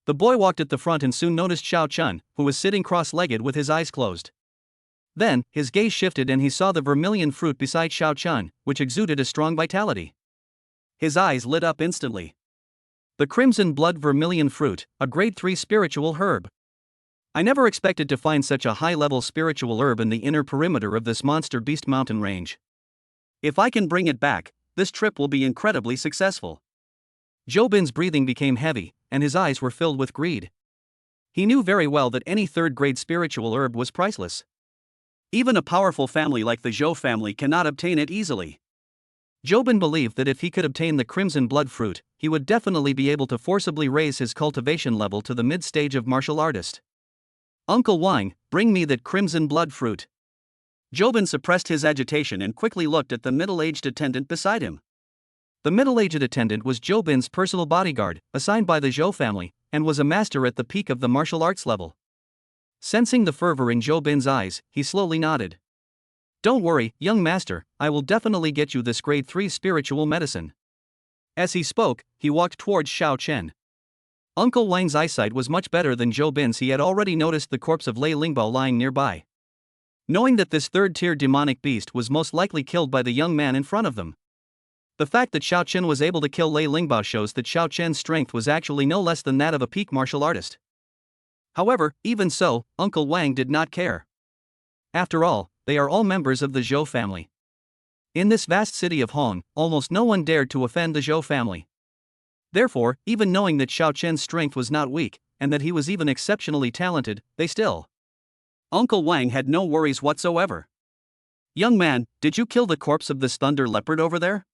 The boy walked at the front and soon noticed Xiaochen, who was sitting cross-legged with his eyes closed. Then, his gaze shifted and he saw the vermilion fruit beside Xiaochen, which exuded a strong vitality. His eyes lit up instantly. The crimson blood vermilion fruit, a grade 3 spiritual herb. I never expected to find such a high-level spiritual herb in the inner perimeter of this monster beast mountain range. If I can bring it back, this trip will be incredibly successful. Zhoubin's breathing became heavy, and his eyes were filled with greed. He knew very well that any third-grade spiritual herb was priceless. Even a powerful family like the Zhou family cannot obtain it easily. Zhoubin believed that if he could obtain the crimson blood fruit, he would definitely be able to forcibly raise his cultivation level to the mid-stage of martial artist. Uncle Wang, bring me that crimson blood fruit. Zhoubin suppressed his agitation and quickly looked at the middle-aged attendant beside him. The middle-aged attendant was Zhoubin's personal bodyguard, assigned by the Zhou family, and was a master at the peak of the martial arts level. Sensing the fervor in Zhoubin's eyes, he slowly nodded. Don't worry, young master, I will definitely get you this grade 3 spiritual medicine. As he spoke, he walked towards Xiao Chen. Uncle Wang's eyesight was much better than Zhou Bin's. He had already noticed the corpse of Lei Lingbao lying nearby. Knowing that this third-tier demonic beast was most likely killed by the young man in front of them. The fact that Xiao Chen was able to kill Lei Lingbao shows that Xiao Chen's strength was actually no less than that of a peak martial artist. However, even so, Uncle Wang did not care. After all, they are all members of the Zhou family. In this vast city of Hong, almost no one dared to offend the Zhou family. Therefore, even knowing that Xiao Chen's strength was not weak, and that he was even exceptionally talented, they still. Uncle Wang had no worries whatsoever. Young man, did you kill the corpse of this thunder leopard over there?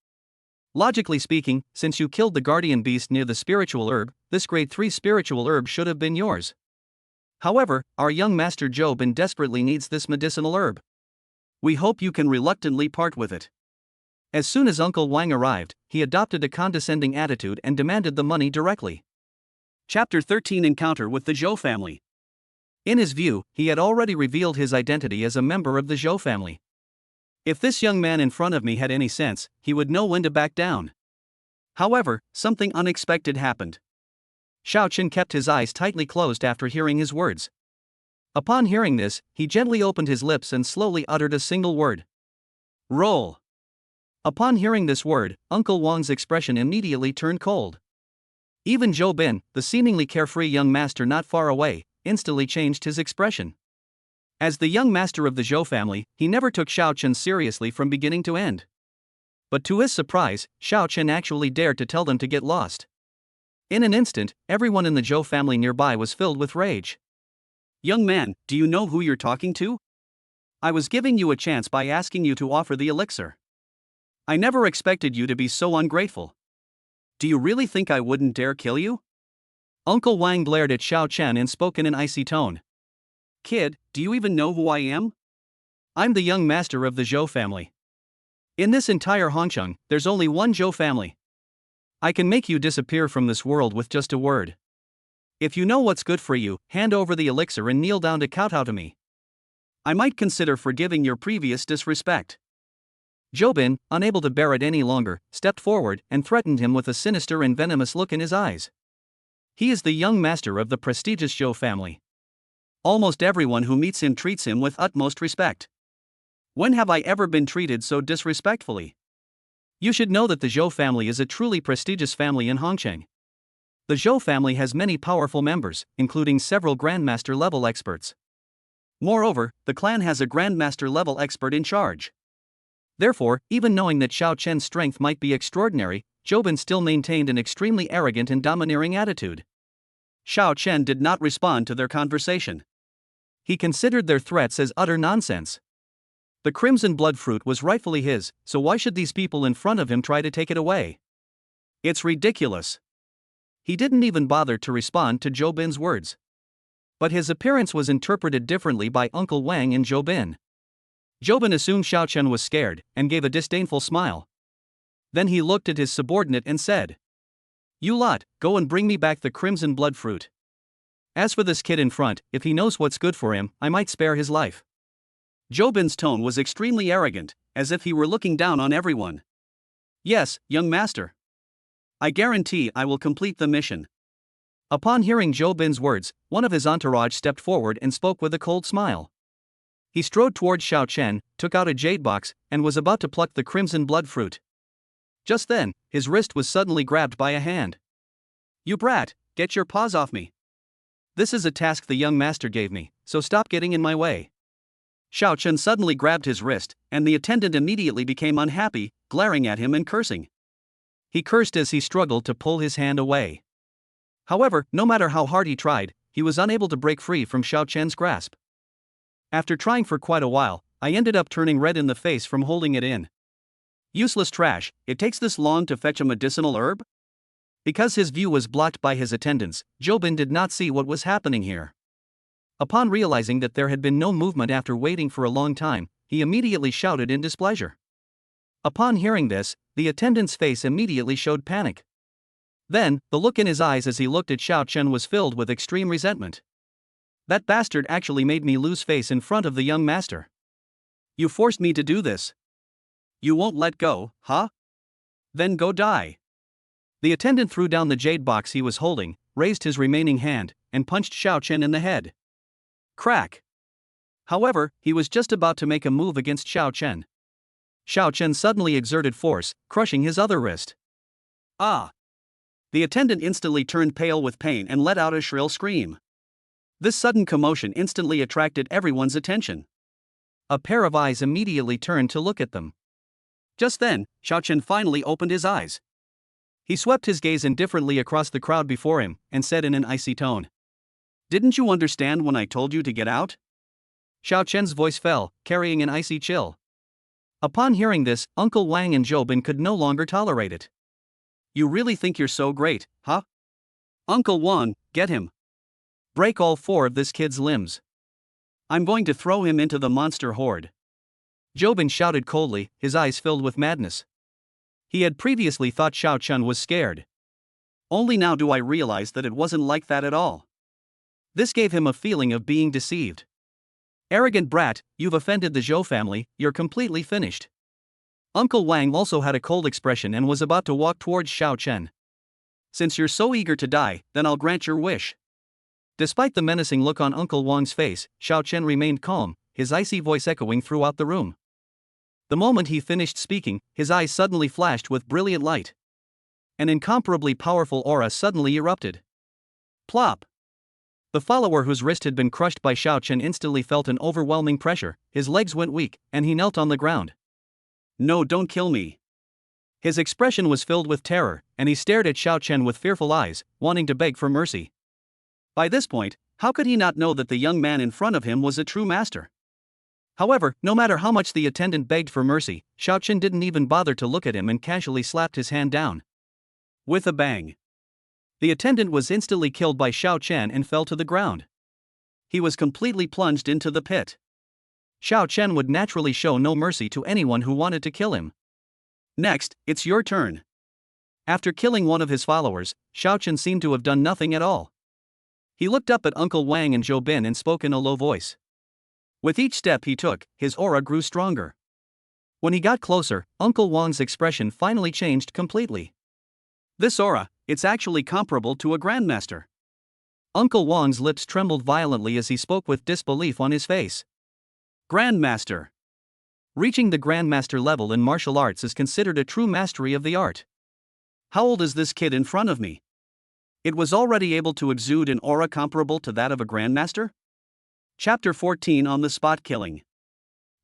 Logically speaking, since you killed the guardian beast near the spiritual herb, this grade 3 spiritual herb should have been yours. However, our young master Zhou Bin desperately needs this medicinal herb. We hope you can reluctantly part with it. As soon as Uncle Wang arrived, he adopted a condescending attitude and demanded the money directly. Chapter 13 Encounter with the Zhou family. In his view, he had already revealed his identity as a member of the Zhou family. If this young man in front of me had any sense, he would know when to back down. However, something unexpected happened. Xiao Chen kept his eyes tightly closed after hearing his words. Upon hearing this, he gently opened his lips and slowly uttered a single word. Roll. Upon hearing this word, Uncle Wang's expression immediately turned cold. Even Zhou Bin, the seemingly carefree young master not far away, instantly changed his expression. As the young master of the Zhou family, he never took Xiao Chen seriously from beginning to end. But to his surprise, Xiao Chen actually dared to tell them to get lost. In an instant, everyone in the Zhou family nearby was filled with rage. Young man, do you know who you're talking to? I was giving you a chance by asking you to offer the elixir. I never expected you to be so ungrateful. Do you really think I wouldn't dare kill you? Uncle Wang glared at Xiao Chen and spoke in an icy tone. Kid, do you even know who I am? I'm the young master of the Zhou family. In this entire Hongcheng, there's only one Zhou family. I can make you disappear from this world with just a word. If you know what's good for you, hand over the elixir and kneel down to kowtow to me. I might consider forgiving your previous disrespect. Zhou Bin, unable to bear it any longer, stepped forward and threatened him with a sinister and venomous look in his eyes. He is the young master of the prestigious Zhou family. Almost everyone who meets him treats him with utmost respect. When have I ever been treated so disrespectfully? You should know that the Zhou family is a truly prestigious family in Hongcheng. The Zhou family has many powerful members, including several grandmaster-level experts. Moreover, the clan has a grandmaster-level expert in charge. Therefore, even knowing that Xiao Chen's strength might be extraordinary, Zhou Bin still maintained an extremely arrogant and domineering attitude. Xiao Chen did not respond to their conversation. He considered their threats as utter nonsense. The crimson blood fruit was rightfully his, so why should these people in front of him try to take it away? It's ridiculous. He didn't even bother to respond to Zhou Bin's words. But his appearance was interpreted differently by Uncle Wang and Zhou Bin. Zhou Bin assumed Xiao Chen was scared, and gave a disdainful smile. Then he looked at his subordinate and said, You lot, go and bring me back the crimson blood fruit. As for this kid in front, if he knows what's good for him, I might spare his life. Zhou Bin's tone was extremely arrogant, as if he were looking down on everyone. Yes, young master. I guarantee I will complete the mission. Upon hearing Zhou Bin's words, one of his entourage stepped forward and spoke with a cold smile. He strode towards Xiao Chen, took out a jade box, and was about to pluck the crimson blood fruit. Just then, his wrist was suddenly grabbed by a hand. You brat, get your paws off me. This is a task the young master gave me, so stop getting in my way. Xiao Chen suddenly grabbed his wrist, and the attendant immediately became unhappy, glaring at him and cursing. He cursed as he struggled to pull his hand away. However, no matter how hard he tried, he was unable to break free from Xiao Chen's grasp. After trying for quite a while, I ended up turning red in the face from holding it in. Useless trash, it takes this long to fetch a medicinal herb? Because his view was blocked by his attendants, Zhou Bin did not see what was happening here. Upon realizing that there had been no movement after waiting for a long time, he immediately shouted in displeasure. Upon hearing this, the attendant's face immediately showed panic. Then, the look in his eyes as he looked at Xiao Chen was filled with extreme resentment. That bastard actually made me lose face in front of the young master. You forced me to do this. You won't let go, huh? Then go die. The attendant threw down the jade box he was holding, raised his remaining hand, and punched Xiao Chen in the head. Crack. However, he was just about to make a move against Xiao Chen. Xiao Chen suddenly exerted force, crushing his other wrist. Ah! The attendant instantly turned pale with pain and let out a shrill scream. This sudden commotion instantly attracted everyone's attention. A pair of eyes immediately turned to look at them. Just then, Xiao Chen finally opened his eyes. He swept his gaze indifferently across the crowd before him and said in an icy tone, "Didn't you understand when I told you to get out?" Xiao Chen's voice fell, carrying an icy chill. Upon hearing this, Uncle Wang and Zhou could no longer tolerate it. You really think you're so great, huh? Uncle Wang, get him. Break all 4 of this kid's limbs. I'm going to throw him into the monster horde. Zhou shouted coldly, his eyes filled with madness. He had previously thought Xiao Chen was scared. Only now do I realize that it wasn't like that at all. This gave him a feeling of being deceived. Arrogant brat, you've offended the Zhou family, you're completely finished. Uncle Wang also had a cold expression and was about to walk towards Xiao Chen. Since you're so eager to die, then I'll grant your wish. Despite the menacing look on Uncle Wang's face, Xiao Chen remained calm, his icy voice echoing throughout the room. The moment he finished speaking, his eyes suddenly flashed with brilliant light. An incomparably powerful aura suddenly erupted. Plop! The follower whose wrist had been crushed by Xiao Chen instantly felt an overwhelming pressure, his legs went weak, and he knelt on the ground. No, don't kill me. His expression was filled with terror, and he stared at Xiao Chen with fearful eyes, wanting to beg for mercy. By this point, how could he not know that the young man in front of him was a true master? However, no matter how much the attendant begged for mercy, Xiao Chen didn't even bother to look at him and casually slapped his hand down. With a bang. The attendant was instantly killed by Xiao Chen and fell to the ground. He was completely plunged into the pit. Xiao Chen would naturally show no mercy to anyone who wanted to kill him. Next, it's your turn. After killing one of his followers, Xiao Chen seemed to have done nothing at all. He looked up at Uncle Wang and Zhou and spoke in a low voice. With each step he took, his aura grew stronger. When he got closer, Uncle Wang's expression finally changed completely. This aura, it's actually comparable to a grandmaster. Uncle Wang's lips trembled violently as he spoke with disbelief on his face. Grandmaster. Reaching the grandmaster level in martial arts is considered a true mastery of the art. How old is this kid in front of me? It was already able to exude an aura comparable to that of a grandmaster? Chapter 14 on the spot killing.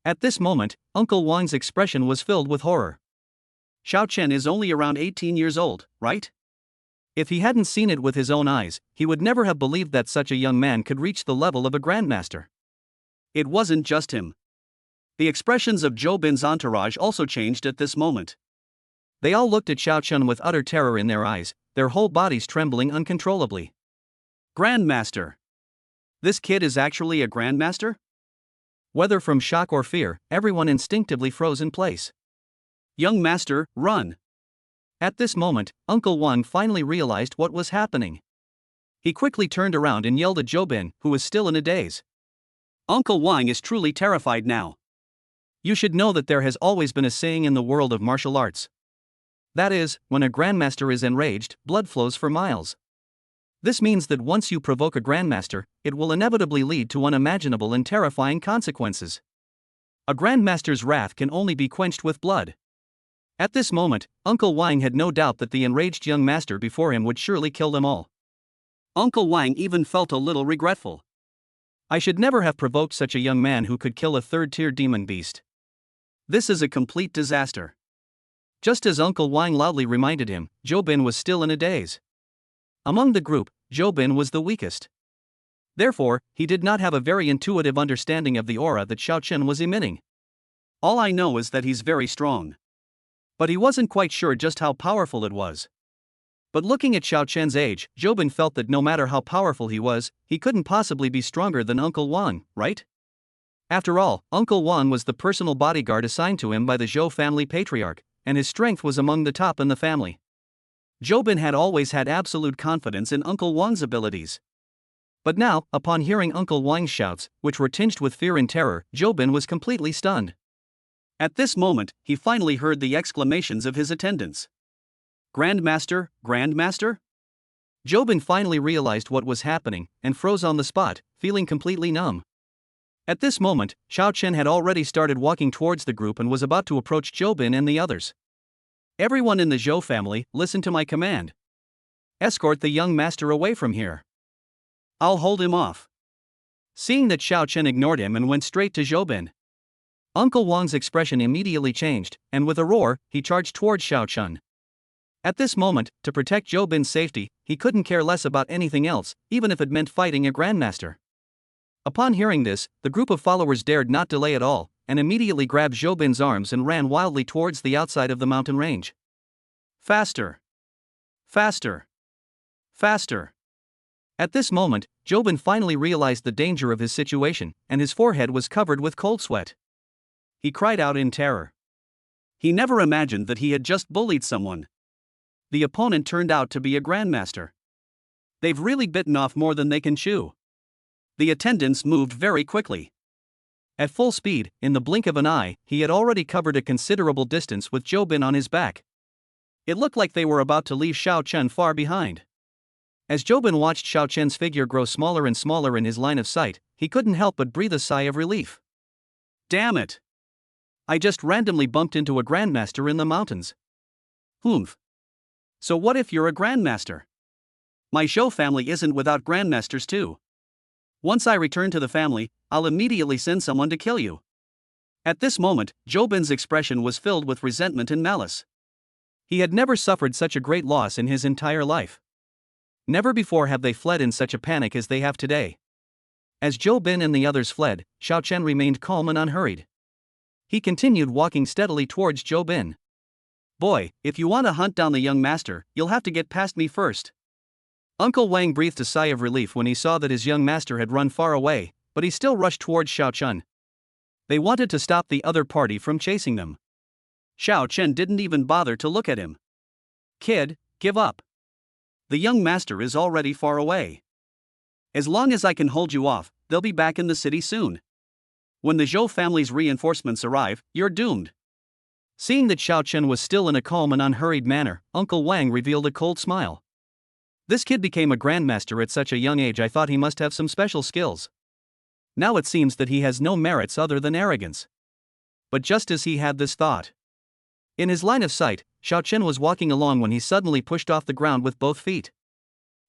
At this moment, Uncle Wang's expression was filled with horror. Xiao Chen is only around 18 years old, right? If he hadn't seen it with his own eyes, he would never have believed that such a young man could reach the level of a grandmaster. It wasn't just him. The expressions of Zhou Bin's entourage also changed at this moment. They all looked at Xiao Chen with utter terror in their eyes, their whole bodies trembling uncontrollably. Grandmaster. This kid is actually a grandmaster? Whether from shock or fear, everyone instinctively froze in place. Young master, run! At this moment, Uncle Wang finally realized what was happening. He quickly turned around and yelled at Zhou Bin, who was still in a daze. Uncle Wang is truly terrified now. You should know that there has always been a saying in the world of martial arts. That is, when a grandmaster is enraged, blood flows for miles. This means that once you provoke a grandmaster, it will inevitably lead to unimaginable and terrifying consequences. A grandmaster's wrath can only be quenched with blood. At this moment, Uncle Wang had no doubt that the enraged young master before him would surely kill them all. Uncle Wang even felt a little regretful. I should never have provoked such a young man who could kill a third-tier demon beast. This is a complete disaster. Just as Uncle Wang loudly reminded him, Zhou Bin was still in a daze. Among the group, Zhou Bin was the weakest. Therefore, he did not have a very intuitive understanding of the aura that Xiao Chen was emitting. All I know is that he's very strong. But he wasn't quite sure just how powerful it was. But looking at Xiao Chen's age, Zhou Bin felt that no matter how powerful he was, he couldn't possibly be stronger than Uncle Wang, right? After all, Uncle Wang was the personal bodyguard assigned to him by the Zhou family patriarch, and his strength was among the top in the family. Zhou Bin had always had absolute confidence in Uncle Wang's abilities. But now, upon hearing Uncle Wang's shouts, which were tinged with fear and terror, Zhou Bin was completely stunned. At this moment, he finally heard the exclamations of his attendants. Grandmaster, Grandmaster? Jobin finally realized what was happening and froze on the spot, feeling completely numb. At this moment, Xiao Chen had already started walking towards the group and was about to approach Jobin and the others. Everyone in the Zhou family, listen to my command. Escort the young master away from here. I'll hold him off. Seeing that Xiao Chen ignored him and went straight to Jobin, Uncle Wang's expression immediately changed, and with a roar, he charged towards Xiao Chen. At this moment, to protect Jobin's safety, he couldn't care less about anything else, even if it meant fighting a grandmaster. Upon hearing this, the group of followers dared not delay at all, and immediately grabbed Jobin's arms and ran wildly towards the outside of the mountain range. Faster! Faster! Faster! At this moment, Jobin finally realized the danger of his situation, and his forehead was covered with cold sweat. He cried out in terror. He never imagined that he had just bullied someone. The opponent turned out to be a grandmaster. They've really bitten off more than they can chew. The attendants moved very quickly. At full speed, in the blink of an eye, he had already covered a considerable distance with Jobin on his back. It looked like they were about to leave Xiao Chen far behind. As Jobin watched Xiao Chen's figure grow smaller and smaller in his line of sight, he couldn't help but breathe a sigh of relief. Damn it! I just randomly bumped into a grandmaster in the mountains. Humph. So what if you're a grandmaster? My Zhou family isn't without grandmasters too. Once I return to the family, I'll immediately send someone to kill you. At this moment, Jobin's expression was filled with resentment and malice. He had never suffered such a great loss in his entire life. Never before have they fled in such a panic as they have today. As Jobin and the others fled, Xiao Chen remained calm and unhurried. He continued walking steadily towards Jobin. Boy, if you want to hunt down the young master, you'll have to get past me first. Uncle Wang breathed a sigh of relief when he saw that his young master had run far away, but he still rushed towards Xiao Chen. They wanted to stop the other party from chasing them. Xiao Chen didn't even bother to look at him. Kid, give up. The young master is already far away. As long as I can hold you off, they'll be back in the city soon. When the Zhou family's reinforcements arrive, you're doomed. Seeing that Xiao Chen was still in a calm and unhurried manner, Uncle Wang revealed a cold smile. This kid became a grandmaster at such a young age. I thought he must have some special skills. Now it seems that he has no merits other than arrogance. But just as he had this thought, in his line of sight, Xiao Chen was walking along when he suddenly pushed off the ground with both feet.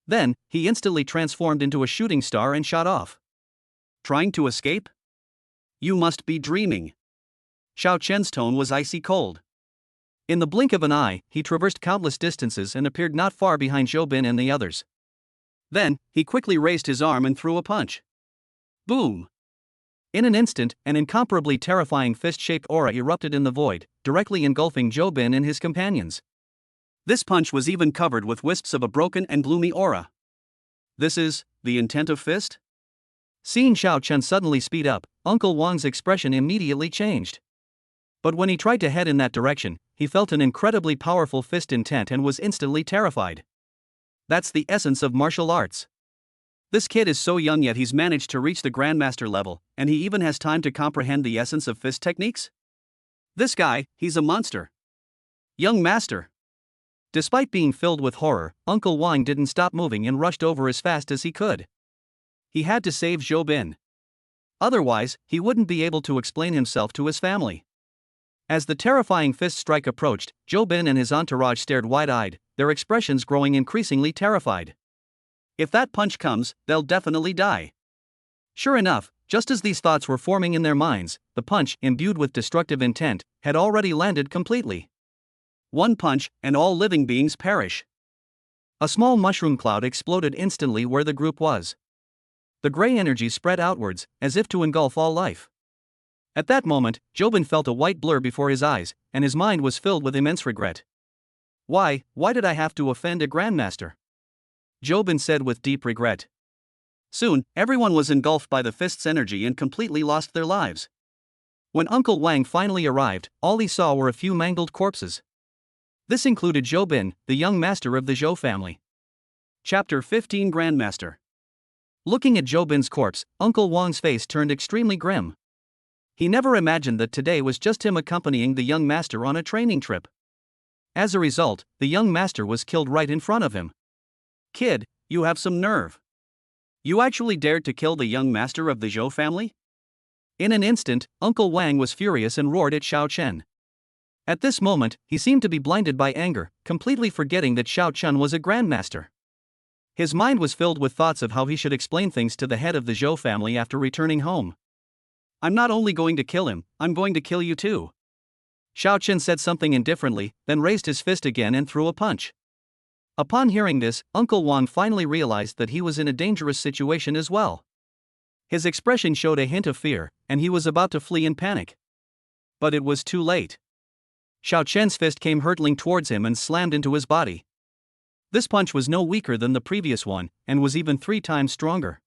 Then, he instantly transformed into a shooting star and shot off. Trying to escape? You must be dreaming. Xiao Chen's tone was icy cold. In the blink of an eye, he traversed countless distances and appeared not far behind Jobin and the others. Then, he quickly raised his arm and threw a punch. Boom! In an instant, an incomparably terrifying fist-shaped aura erupted in the void, directly engulfing Jobin and his companions. This punch was even covered with wisps of a broken and gloomy aura. This is the intent of fist? Seeing Xiao Chen suddenly speed up, Uncle Wang's expression immediately changed. But when he tried to head in that direction, he felt an incredibly powerful fist intent and was instantly terrified. That's the essence of martial arts. This kid is so young yet he's managed to reach the grandmaster level, and he even has time to comprehend the essence of fist techniques? This guy, he's a monster. Young master. Despite being filled with horror, Uncle Wang didn't stop moving and rushed over as fast as he could. He had to save Jobin. Otherwise, he wouldn't be able to explain himself to his family. As the terrifying fist strike approached, Jobin and his entourage stared wide-eyed, their expressions growing increasingly terrified. If that punch comes, they'll definitely die. Sure enough, just as these thoughts were forming in their minds, the punch, imbued with destructive intent, had already landed completely. One punch, and all living beings perish. A small mushroom cloud exploded instantly where the group was. The gray energy spread outwards, as if to engulf all life. At that moment, Jobin felt a white blur before his eyes, and his mind was filled with immense regret. Why did I have to offend a grandmaster? Jobin said with deep regret. Soon, everyone was engulfed by the fist's energy and completely lost their lives. When Uncle Wang finally arrived, all he saw were a few mangled corpses. This included Jobin, the young master of the Zhou family. Chapter 15 Grandmaster. Looking at Jobin's corpse, Uncle Wang's face turned extremely grim. He never imagined that today was just him accompanying the young master on a training trip. As a result, the young master was killed right in front of him. Kid, you have some nerve. You actually dared to kill the young master of the Zhou family? In an instant, Uncle Wang was furious and roared at Xiao Chen. At this moment, he seemed to be blinded by anger, completely forgetting that Xiao Chen was a grandmaster. His mind was filled with thoughts of how he should explain things to the head of the Zhou family after returning home. I'm not only going to kill him, I'm going to kill you too. Xiao Chen said something indifferently, then raised his fist again and threw a punch. Upon hearing this, Uncle Wang finally realized that he was in a dangerous situation as well. His expression showed a hint of fear, and he was about to flee in panic. But it was too late. Xiao Chen's fist came hurtling towards him and slammed into his body. This punch was no weaker than the previous one, and was even 3 times stronger.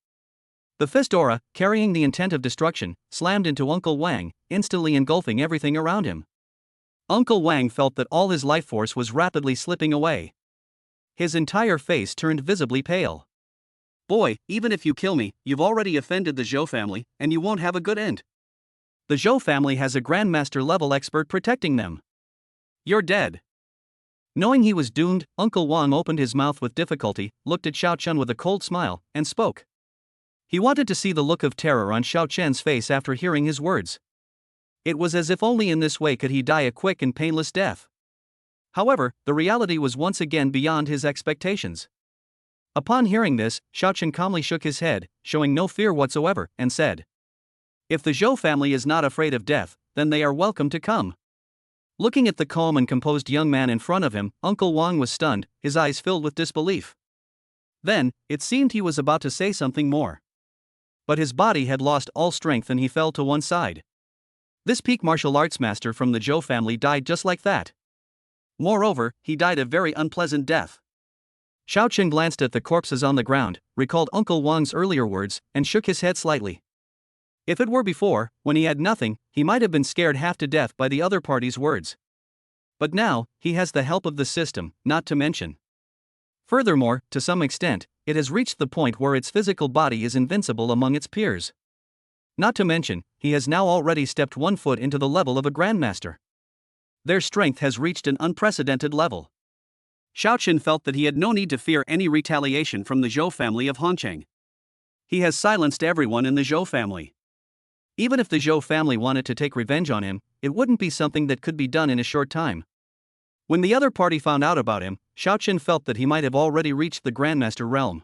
The fist aura, carrying the intent of destruction, slammed into Uncle Wang, instantly engulfing everything around him. Uncle Wang felt that all his life force was rapidly slipping away. His entire face turned visibly pale. Boy, even if you kill me, you've already offended the Zhou family, and you won't have a good end. The Zhou family has a grandmaster level expert protecting them. You're dead. Knowing he was doomed, Uncle Wang opened his mouth with difficulty, looked at Xiao Chen with a cold smile, and spoke. He wanted to see the look of terror on Xiao Chen's face after hearing his words. It was as if only in this way could he die a quick and painless death. However, the reality was once again beyond his expectations. Upon hearing this, Xiao Chen calmly shook his head, showing no fear whatsoever, and said, If the Zhou family is not afraid of death, then they are welcome to come. Looking at the calm and composed young man in front of him, Uncle Wang was stunned, his eyes filled with disbelief. Then, it seemed he was about to say something more. But his body had lost all strength and he fell to one side. This peak martial arts master from the Zhou family died just like that. Moreover, he died a very unpleasant death. Xiao Chen glanced at the corpses on the ground, recalled Uncle Wang's earlier words, and shook his head slightly. If it were before, when he had nothing, he might have been scared half to death by the other party's words. But now, he has the help of the system, not to mention. Furthermore, to some extent, it has reached the point where its physical body is invincible among its peers. Not to mention, he has now already stepped 1 foot into the level of a grandmaster. Their strength has reached an unprecedented level. Xiao Chen felt that he had no need to fear any retaliation from the Zhou family of Hancheng. He has silenced everyone in the Zhou family. Even if the Zhou family wanted to take revenge on him, it wouldn't be something that could be done in a short time. When the other party found out about him, Xiao Chen felt that he might have already reached the Grandmaster realm.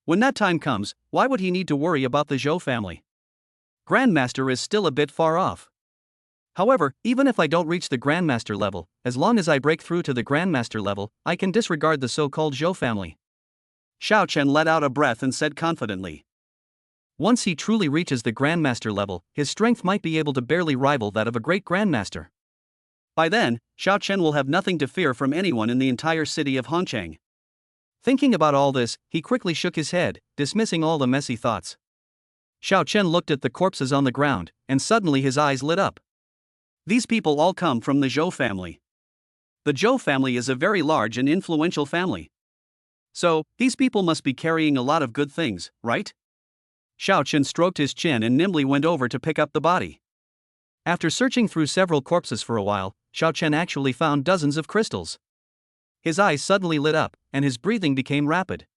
When that time comes, why would he need to worry about the Zhou family? Grandmaster is still a bit far off. However, even if I don't reach the Grandmaster level, as long as I break through to the Grandmaster level, I can disregard the so-called Zhou family. Xiao Chen let out a breath and said confidently. Once he truly reaches the Grandmaster level, his strength might be able to barely rival that of a great Grandmaster. By then, Xiao Chen will have nothing to fear from anyone in the entire city of Hancheng. Thinking about all this, he quickly shook his head, dismissing all the messy thoughts. Xiao Chen looked at the corpses on the ground, and suddenly his eyes lit up. These people all come from the Zhou family. The Zhou family is a very large and influential family. So, these people must be carrying a lot of good things, right? Xiao Chen stroked his chin and nimbly went over to pick up the body. After searching through several corpses for a while, Xiao Chen actually found dozens of crystals. His eyes suddenly lit up, and his breathing became rapid.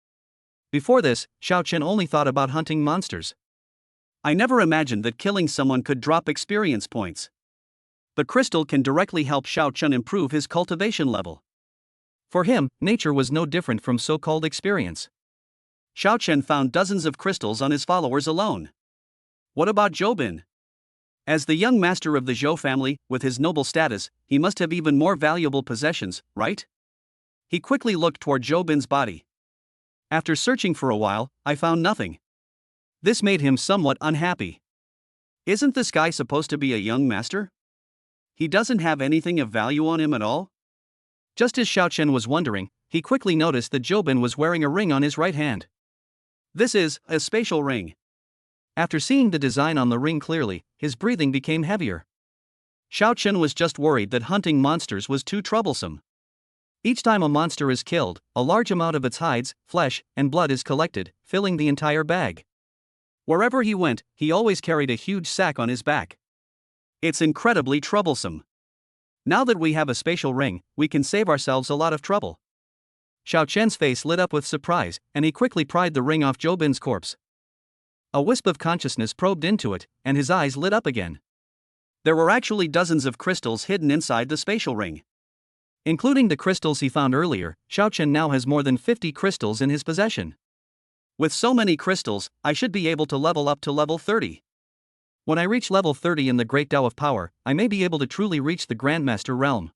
Before this, Xiao Chen only thought about hunting monsters. I never imagined that killing someone could drop experience points. The crystal can directly help Xiao Chen improve his cultivation level. For him, nature was no different from so-called experience. Xiao Chen found dozens of crystals on his followers alone. What about Zhoubin? As the young master of the Zhou family, with his noble status, he must have even more valuable possessions, right? He quickly looked toward Zhoubin's body. After searching for a while, I found nothing. This made him somewhat unhappy. Isn't this guy supposed to be a young master? He doesn't have anything of value on him at all? Just as Xiao Chen was wondering, he quickly noticed that Zhoubin was wearing a ring on his right hand. This is a spatial ring. After seeing the design on the ring clearly, his breathing became heavier. Xiao Chen was just worried that hunting monsters was too troublesome. Each time a monster is killed, a large amount of its hides, flesh, and blood is collected, filling the entire bag. Wherever he went, he always carried a huge sack on his back. It's incredibly troublesome. Now that we have a spatial ring, we can save ourselves a lot of trouble. Xiao Chen's face lit up with surprise, and he quickly pried the ring off Zhou Bin's corpse. A wisp of consciousness probed into it, and his eyes lit up again. There were actually dozens of crystals hidden inside the spatial ring. Including the crystals he found earlier, Xiao Chen now has more than 50 crystals in his possession. With so many crystals, I should be able to level up to level 30. When I reach level 30 in the Great Tao of Power, I may be able to truly reach the Grandmaster realm.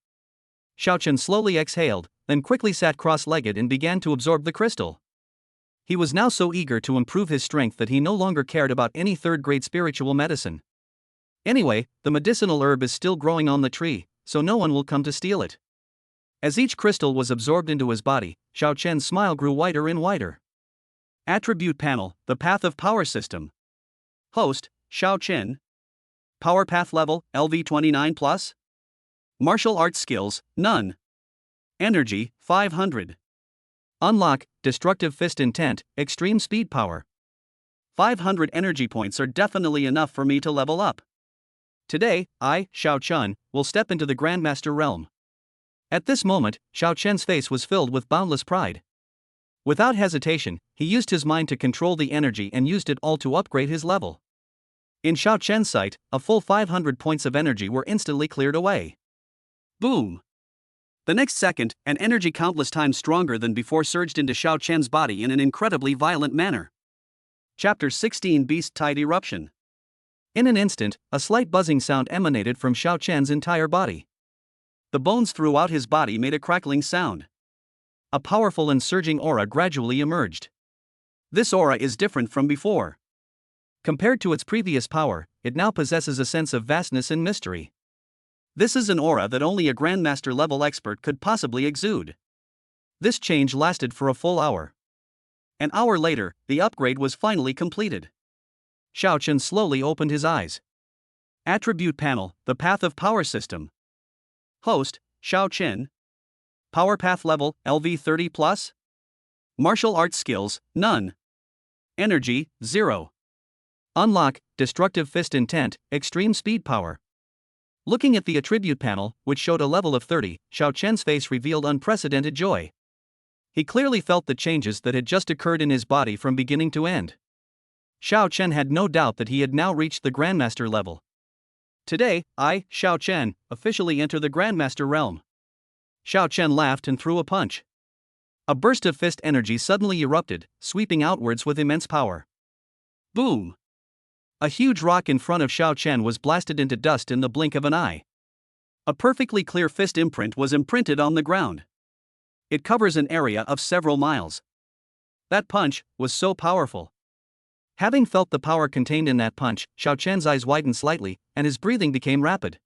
Xiao Chen slowly exhaled, then quickly sat cross-legged and began to absorb the crystal. He was now so eager to improve his strength that he no longer cared about any third-grade spiritual medicine. Anyway, the medicinal herb is still growing on the tree, so no one will come to steal it. As each crystal was absorbed into his body, Xiao Chen's smile grew wider and wider. Attribute Panel, the Path of Power System. Host, Xiao Chen. Power Path Level, LV29+. Martial Arts Skills, none. Energy, 500. Unlock, Destructive Fist Intent, Extreme Speed Power. 500 energy points are definitely enough for me to level up. Today, I, Xiao Chen, will step into the Grandmaster realm. At this moment, Xiao Chen's face was filled with boundless pride. Without hesitation, he used his mind to control the energy and used it all to upgrade his level. In Xiao Chen's sight, a full 500 points of energy were instantly cleared away. Boom! The next second, an energy countless times stronger than before surged into Xiao Chen's body in an incredibly violent manner. Chapter 16 Beast Tide Eruption. In an instant, a slight buzzing sound emanated from Xiao Chen's entire body. The bones throughout his body made a crackling sound. A powerful and surging aura gradually emerged. This aura is different from before. Compared to its previous power, it now possesses a sense of vastness and mystery. This is an aura that only a Grandmaster level expert could possibly exude. This change lasted for a full hour. An hour later, the upgrade was finally completed. Xiao Chen slowly opened his eyes. Attribute Panel, the Path of Power System. Host, Xiao Chen. Power Path Level, LV30+. Martial Arts Skills, none. Energy, 0. Unlock, Destructive Fist Intent, Extreme Speed Power. Looking at the attribute panel, which showed a level of 30, Xiao Chen's face revealed unprecedented joy. He clearly felt the changes that had just occurred in his body from beginning to end. Xiao Chen had no doubt that he had now reached the Grandmaster level. Today, I, Xiao Chen, officially enter the Grandmaster realm. Xiao Chen laughed and threw a punch. A burst of fist energy suddenly erupted, sweeping outwards with immense power. Boom! A huge rock in front of Xiao Chen was blasted into dust in the blink of an eye. A perfectly clear fist imprint was imprinted on the ground. It covers an area of several miles. That punch was so powerful. Having felt the power contained in that punch, Xiao Chen's eyes widened slightly, and his breathing became rapid.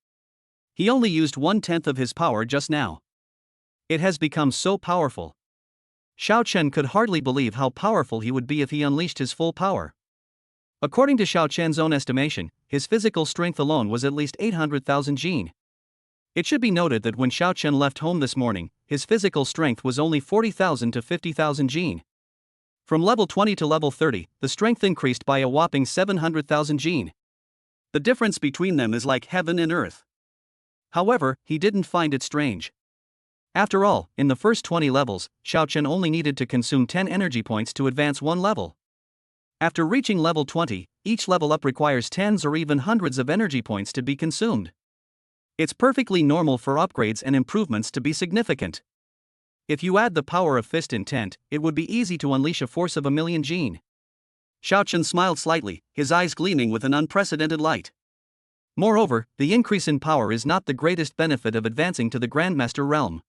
He only used 1/10 of his power just now. It has become so powerful. Xiao Chen could hardly believe how powerful he would be if he unleashed his full power. According to Xiao Chen's own estimation, his physical strength alone was at least 800,000 jin. It should be noted that when Xiao Chen left home this morning, his physical strength was only 40,000 to 50,000 jin. From level 20 to level 30, the strength increased by a whopping 700,000 jin. The difference between them is like heaven and earth. However, he didn't find it strange. After all, in the first 20 levels, Xiao Chen only needed to consume 10 energy points to advance one level. After reaching level 20, each level up requires tens or even hundreds of energy points to be consumed. It's perfectly normal for upgrades and improvements to be significant. If you add the power of fist intent, it would be easy to unleash a force of 1,000,000 jin. Xiao Chen smiled slightly, his eyes gleaming with an unprecedented light. Moreover, the increase in power is not the greatest benefit of advancing to the Grandmaster realm.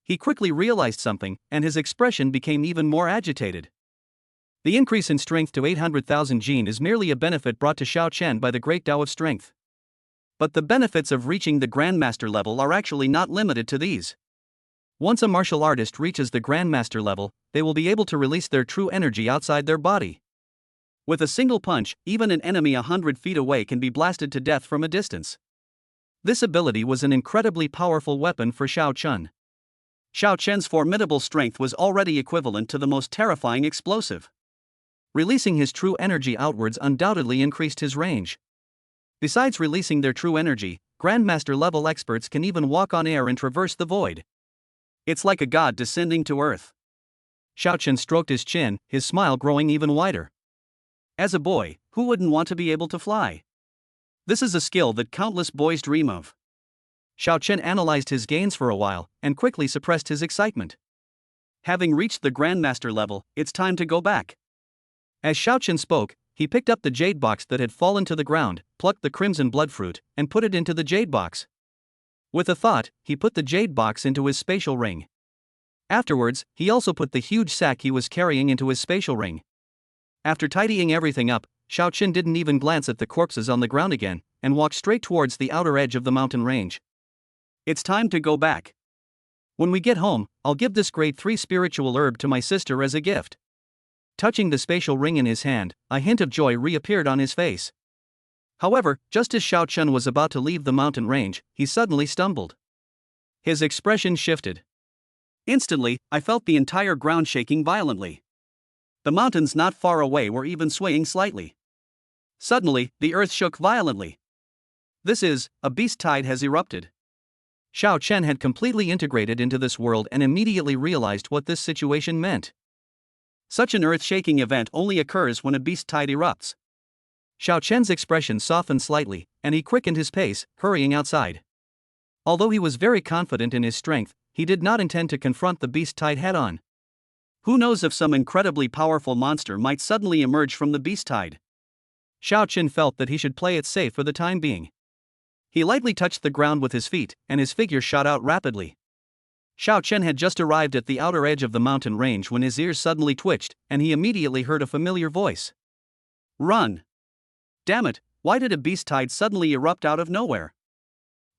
He quickly realized something, and his expression became even more agitated. The increase in strength to 800,000 jin is merely a benefit brought to Xiao Chen by the Great Tao of Strength. But the benefits of reaching the Grandmaster level are actually not limited to these. Once a martial artist reaches the Grandmaster level, they will be able to release their true energy outside their body. With a single punch, even an enemy 100 feet away can be blasted to death from a distance. This ability was an incredibly powerful weapon for Xiao Chen. Xiao Chen's formidable strength was already equivalent to the most terrifying explosive. Releasing his true energy outwards undoubtedly increased his range. Besides releasing their true energy, Grandmaster level experts can even walk on air and traverse the void. It's like a god descending to earth. Xiaochen stroked his chin, his smile growing even wider. As a boy, who wouldn't want to be able to fly? This is a skill that countless boys dream of. Xiaochen analyzed his gains for a while, and quickly suppressed his excitement. Having reached the Grandmaster level, it's time to go back. As Xiaochen spoke, he picked up the jade box that had fallen to the ground, plucked the crimson bloodfruit, and put it into the jade box. With a thought, he put the jade box into his spatial ring. Afterwards, he also put the huge sack he was carrying into his spatial ring. After tidying everything up, Xiaochen didn't even glance at the corpses on the ground again, and walked straight towards the outer edge of the mountain range. It's time to go back. When we get home, I'll give this grade 3 spiritual herb to my sister as a gift. Touching the spatial ring in his hand, a hint of joy reappeared on his face. However, just as Xiaochen was about to leave the mountain range, he suddenly stumbled. His expression shifted. Instantly, I felt the entire ground shaking violently. The mountains not far away were even swaying slightly. Suddenly, the earth shook violently. This is, a beast tide has erupted. Xiaochen had completely integrated into this world and immediately realized what this situation meant. Such an earth-shaking event only occurs when a beast tide erupts. Xiaochen's expression softened slightly, and he quickened his pace, hurrying outside. Although he was very confident in his strength, he did not intend to confront the beast tide head-on. Who knows if some incredibly powerful monster might suddenly emerge from the beast tide? Xiaochen felt that he should play it safe for the time being. He lightly touched the ground with his feet, and his figure shot out rapidly. Xiaochen had just arrived at the outer edge of the mountain range when his ears suddenly twitched, and he immediately heard a familiar voice. Run! Damn it, why did a beast tide suddenly erupt out of nowhere?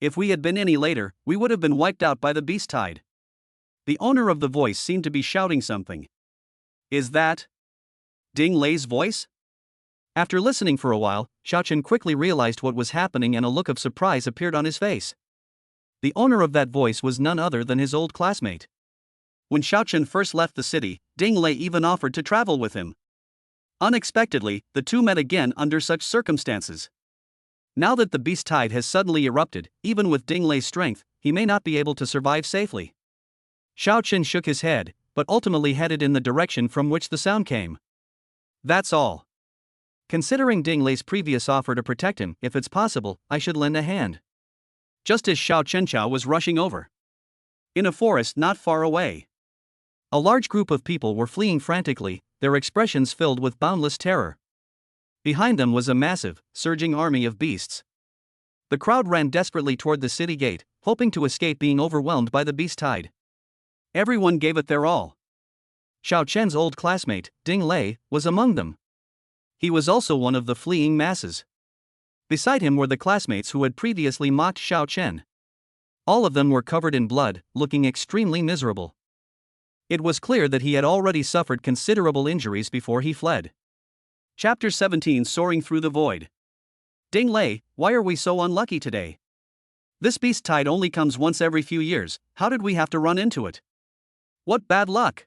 If we had been any later, we would have been wiped out by the beast tide. The owner of the voice seemed to be shouting something. Is that Ding Lei's voice? After listening for a while, Xiaochen quickly realized what was happening and a look of surprise appeared on his face. The owner of that voice was none other than his old classmate. When Xiaochen first left the city, Ding Lei even offered to travel with him. Unexpectedly, the two met again under such circumstances. Now that the beast tide has suddenly erupted, even with Ding Lei's strength, he may not be able to survive safely. Xiaochen shook his head, but ultimately headed in the direction from which the sound came. That's all. Considering Ding Lei's previous offer to protect him, if it's possible, I should lend a hand. Just as Xiao Chenchao was rushing over. In a forest not far away. A large group of people were fleeing frantically, their expressions filled with boundless terror. Behind them was a massive, surging army of beasts. The crowd ran desperately toward the city gate, hoping to escape being overwhelmed by the beast tide. Everyone gave it their all. Xiao Chen's old classmate, Ding Lei, was among them. He was also one of the fleeing masses. Beside him were the classmates who had previously mocked Xiao Chen. All of them were covered in blood, looking extremely miserable. It was clear that he had already suffered considerable injuries before he fled. Chapter 17 Soaring Through the Void. Ding Lei, why are we so unlucky today? This beast tide only comes once every few years, how did we have to run into it? What bad luck!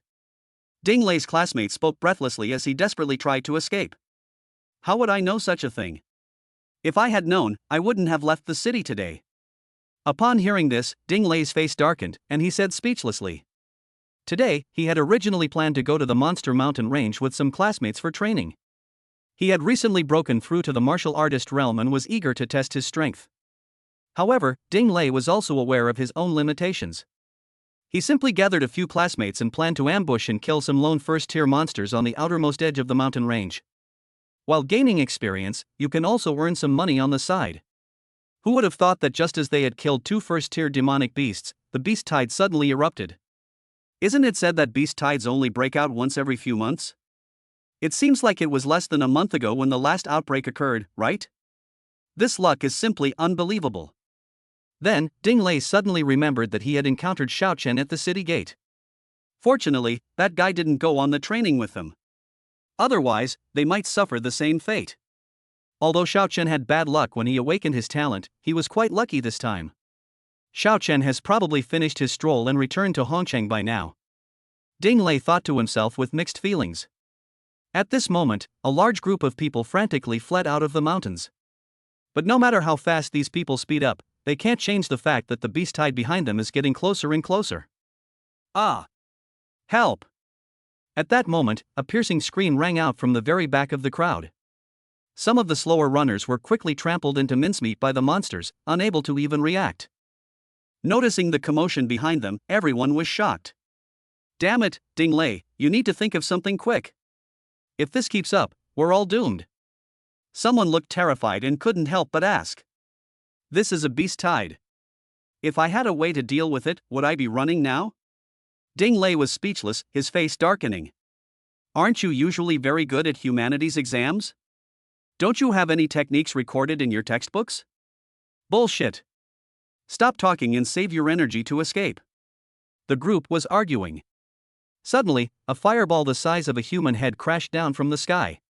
Ding Lei's classmate spoke breathlessly as he desperately tried to escape. How would I know such a thing? If I had known, I wouldn't have left the city today. Upon hearing this, Ding Lei's face darkened, and he said speechlessly. Today, he had originally planned to go to the Monster Mountain Range with some classmates for training. He had recently broken through to the martial artist realm and was eager to test his strength. However, Ding Lei was also aware of his own limitations. He simply gathered a few classmates and planned to ambush and kill some lone first-tier monsters on the outermost edge of the mountain range. While gaining experience, you can also earn some money on the side. Who would have thought that just as they had killed 2 first-tier demonic beasts, the beast tide suddenly erupted? Isn't it said that beast tides only break out once every few months? It seems like it was less than a month ago when the last outbreak occurred, right? This luck is simply unbelievable. Then, Ding Lei suddenly remembered that he had encountered Xiao Chen at the city gate. Fortunately, that guy didn't go on the training with them. Otherwise, they might suffer the same fate. Although Xiao Chen had bad luck when he awakened his talent, he was quite lucky this time. Xiao Chen has probably finished his stroll and returned to Hongcheng by now. Ding Lei thought to himself with mixed feelings. At this moment, a large group of people frantically fled out of the mountains. But no matter how fast these people speed up, they can't change the fact that the beast tide behind them is getting closer and closer. Ah! Help! At that moment, a piercing scream rang out from the very back of the crowd. Some of the slower runners were quickly trampled into mincemeat by the monsters, unable to even react. Noticing the commotion behind them, everyone was shocked. Damn it, Ding Lei, you need to think of something quick. If this keeps up, we're all doomed. Someone looked terrified and couldn't help but ask. This is a beast tide. If I had a way to deal with it, would I be running now? Ding Lei was speechless, his face darkening. Aren't you usually very good at humanities exams? Don't you have any techniques recorded in your textbooks? Bullshit. Stop talking and save your energy to escape. The group was arguing. Suddenly, a fireball the size of a human head crashed down from the sky.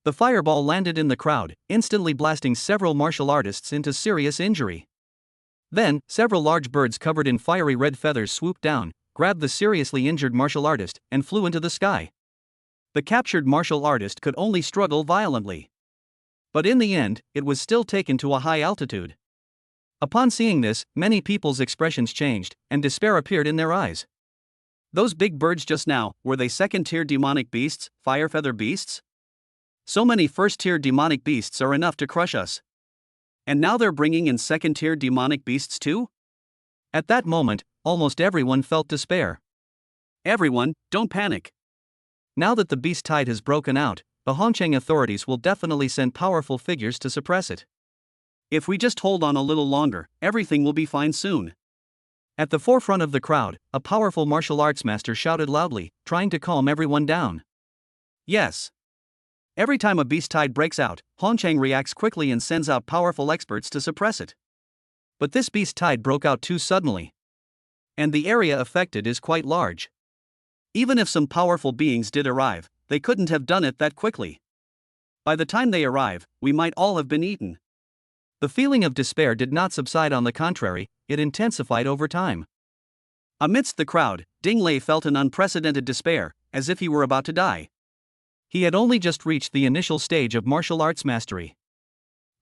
The fireball landed in the crowd, instantly blasting several martial artists into serious injury. Then, several large birds covered in fiery red feathers swooped down, grabbed the seriously injured martial artist, and flew into the sky. The captured martial artist could only struggle violently. But in the end, it was still taken to a high altitude. Upon seeing this, many people's expressions changed, and despair appeared in their eyes. Those big birds just now, were they second-tier demonic beasts, fire-feather beasts? So many first-tier demonic beasts are enough to crush us. And now they're bringing in second-tier demonic beasts too? At that moment, almost everyone felt despair. Everyone, don't panic. Now that the beast tide has broken out, the Hongcheng authorities will definitely send powerful figures to suppress it. If we just hold on a little longer, everything will be fine soon. At the forefront of the crowd, a powerful martial arts master shouted loudly, trying to calm everyone down. Yes. Every time a beast tide breaks out, Hongcheng reacts quickly and sends out powerful experts to suppress it. But this beast tide broke out too suddenly. And the area affected is quite large. Even if some powerful beings did arrive, they couldn't have done it that quickly. By the time they arrive, we might all have been eaten. The feeling of despair did not subside, on the contrary, it intensified over time. Amidst the crowd, Ding Lei felt an unprecedented despair, as if he were about to die. He had only just reached the initial stage of martial arts mastery.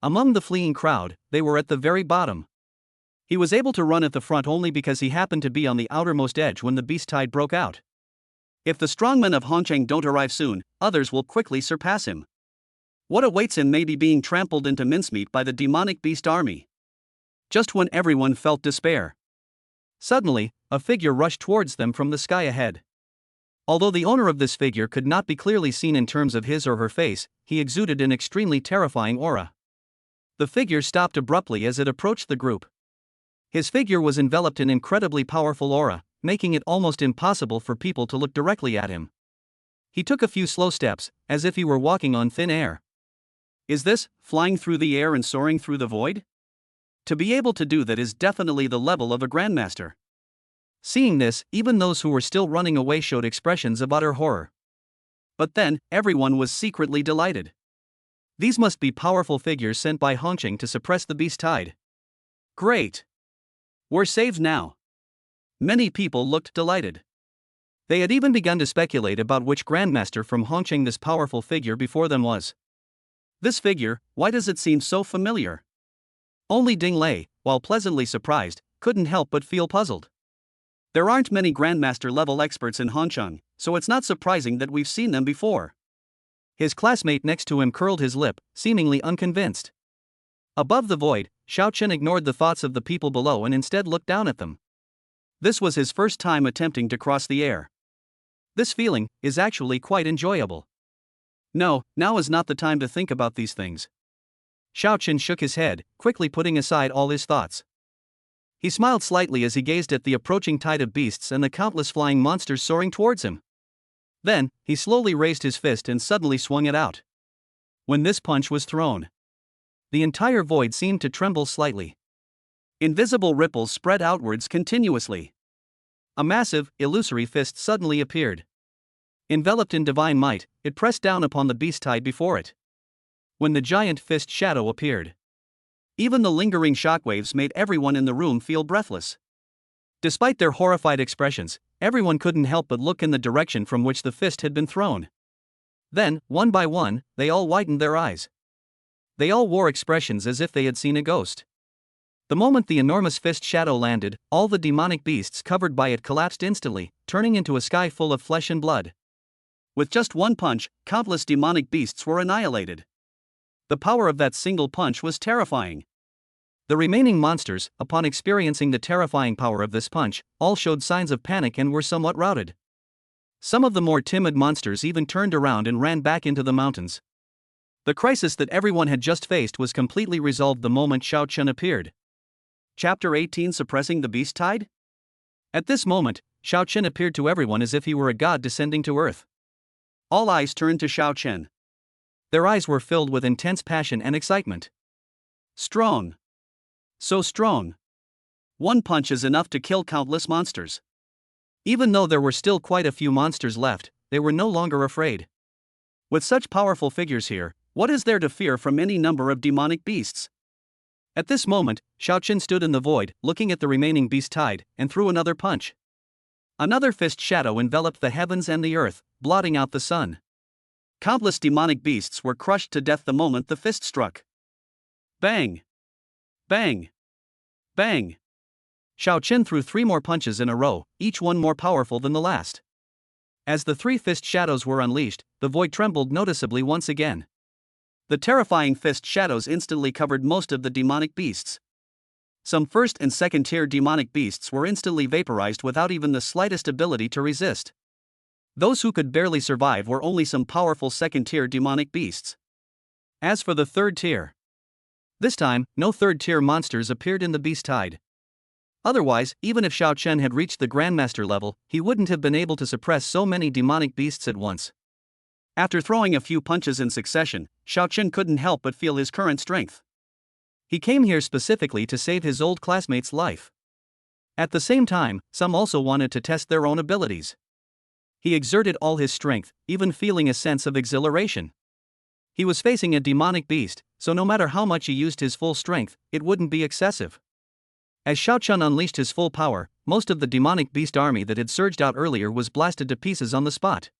Among the fleeing crowd, they were at the very bottom. He was able to run at the front only because he happened to be on the outermost edge when the beast tide broke out. If the strongmen of Hongcheng don't arrive soon, others will quickly surpass him. What awaits him may be being trampled into mincemeat by the demonic beast army. Just when everyone felt despair, suddenly, a figure rushed towards them from the sky ahead. Although the owner of this figure could not be clearly seen in terms of his or her face, he exuded an extremely terrifying aura. The figure stopped abruptly as it approached the group. His figure was enveloped in incredibly powerful aura, making it almost impossible for people to look directly at him. He took a few slow steps, as if he were walking on thin air. Is this, flying through the air and soaring through the void? To be able to do that is definitely the level of a grandmaster. Seeing this, even those who were still running away showed expressions of utter horror. But then, everyone was secretly delighted. These must be powerful figures sent by Hongcheng to suppress the beast tide. Great! We're saved now. Many people looked delighted. They had even begun to speculate about which grandmaster from Hongcheng this powerful figure before them was. This figure, why does it seem so familiar? Only Ding Lei, while pleasantly surprised, couldn't help but feel puzzled. There aren't many grandmaster-level experts in Hongcheng, so it's not surprising that we've seen them before. His classmate next to him curled his lip, seemingly unconvinced. Above the void, Xiaochen ignored the thoughts of the people below and instead looked down at them. This was his first time attempting to cross the air. This feeling is actually quite enjoyable. No, now is not the time to think about these things. Xiaochen shook his head, quickly putting aside all his thoughts. He smiled slightly as he gazed at the approaching tide of beasts and the countless flying monsters soaring towards him. Then, he slowly raised his fist and suddenly swung it out. When this punch was thrown, the entire void seemed to tremble slightly. Invisible ripples spread outwards continuously. A massive, illusory fist suddenly appeared. Enveloped in divine might, it pressed down upon the beast tide before it. When the giant fist shadow appeared, even the lingering shockwaves made everyone in the room feel breathless. Despite their horrified expressions, everyone couldn't help but look in the direction from which the fist had been thrown. Then, one by one, they all widened their eyes. They all wore expressions as if they had seen a ghost. The moment the enormous fist shadow landed, all the demonic beasts covered by it collapsed instantly, turning into a sky full of flesh and blood. With just one punch, countless demonic beasts were annihilated. The power of that single punch was terrifying. The remaining monsters, upon experiencing the terrifying power of this punch, all showed signs of panic and were somewhat routed. Some of the more timid monsters even turned around and ran back into the mountains. The crisis that everyone had just faced was completely resolved the moment Shao Chen appeared. Chapter 18: Suppressing the Beast Tide? At this moment, Shao Chen appeared to everyone as if he were a god descending to earth. All eyes turned to Shao Chen. Their eyes were filled with intense passion and excitement. Strong. So strong. One punch is enough to kill countless monsters. Even though there were still quite a few monsters left, they were no longer afraid. With such powerful figures here, what is there to fear from any number of demonic beasts? At this moment, Shao Chen stood in the void, looking at the remaining beast tide, and threw another punch. Another fist shadow enveloped the heavens and the earth, blotting out the sun. Countless demonic beasts were crushed to death the moment the fist struck. Bang! Bang! Bang! Shao Chen threw 3 more punches in a row, each one more powerful than the last. As the 3 fist shadows were unleashed, the void trembled noticeably once again. The terrifying fist shadows instantly covered most of the demonic beasts. Some first and second tier demonic beasts were instantly vaporized without even the slightest ability to resist. Those who could barely survive were only some powerful second tier demonic beasts. As for the third tier, this time, no third tier monsters appeared in the beast tide. Otherwise, even if Shao Chen had reached the Grandmaster level, he wouldn't have been able to suppress so many demonic beasts at once. After throwing a few punches in succession, Shao Chen couldn't help but feel his current strength. He came here specifically to save his old classmate's life. At the same time, some also wanted to test their own abilities. He exerted all his strength, even feeling a sense of exhilaration. He was facing a demonic beast, so no matter how much he used his full strength, it wouldn't be excessive. As Shao Chen unleashed his full power, most of the demonic beast army that had surged out earlier was blasted to pieces on the spot.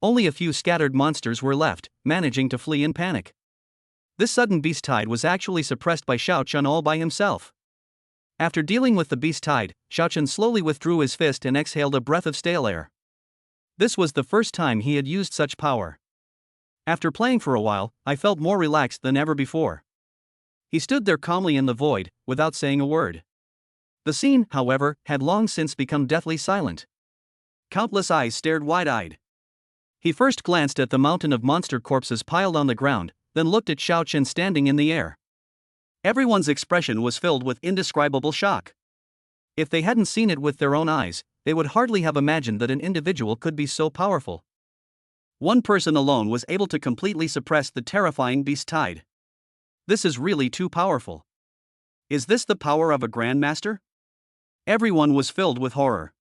Only a few scattered monsters were left, managing to flee in panic. This sudden beast tide was actually suppressed by Shao Chen all by himself. After dealing with the beast tide, Shao Chen slowly withdrew his fist and exhaled a breath of stale air. This was the first time he had used such power. After playing for a while, I felt more relaxed than ever before. He stood there calmly in the void, without saying a word. The scene, however, had long since become deathly silent. Countless eyes stared wide-eyed. He first glanced at the mountain of monster corpses piled on the ground, then looked at Shao Chen standing in the air. Everyone's expression was filled with indescribable shock. If they hadn't seen it with their own eyes, they would hardly have imagined that an individual could be so powerful. One person alone was able to completely suppress the terrifying beast tide. This is really too powerful. Is this the power of a Grandmaster? Everyone was filled with horror.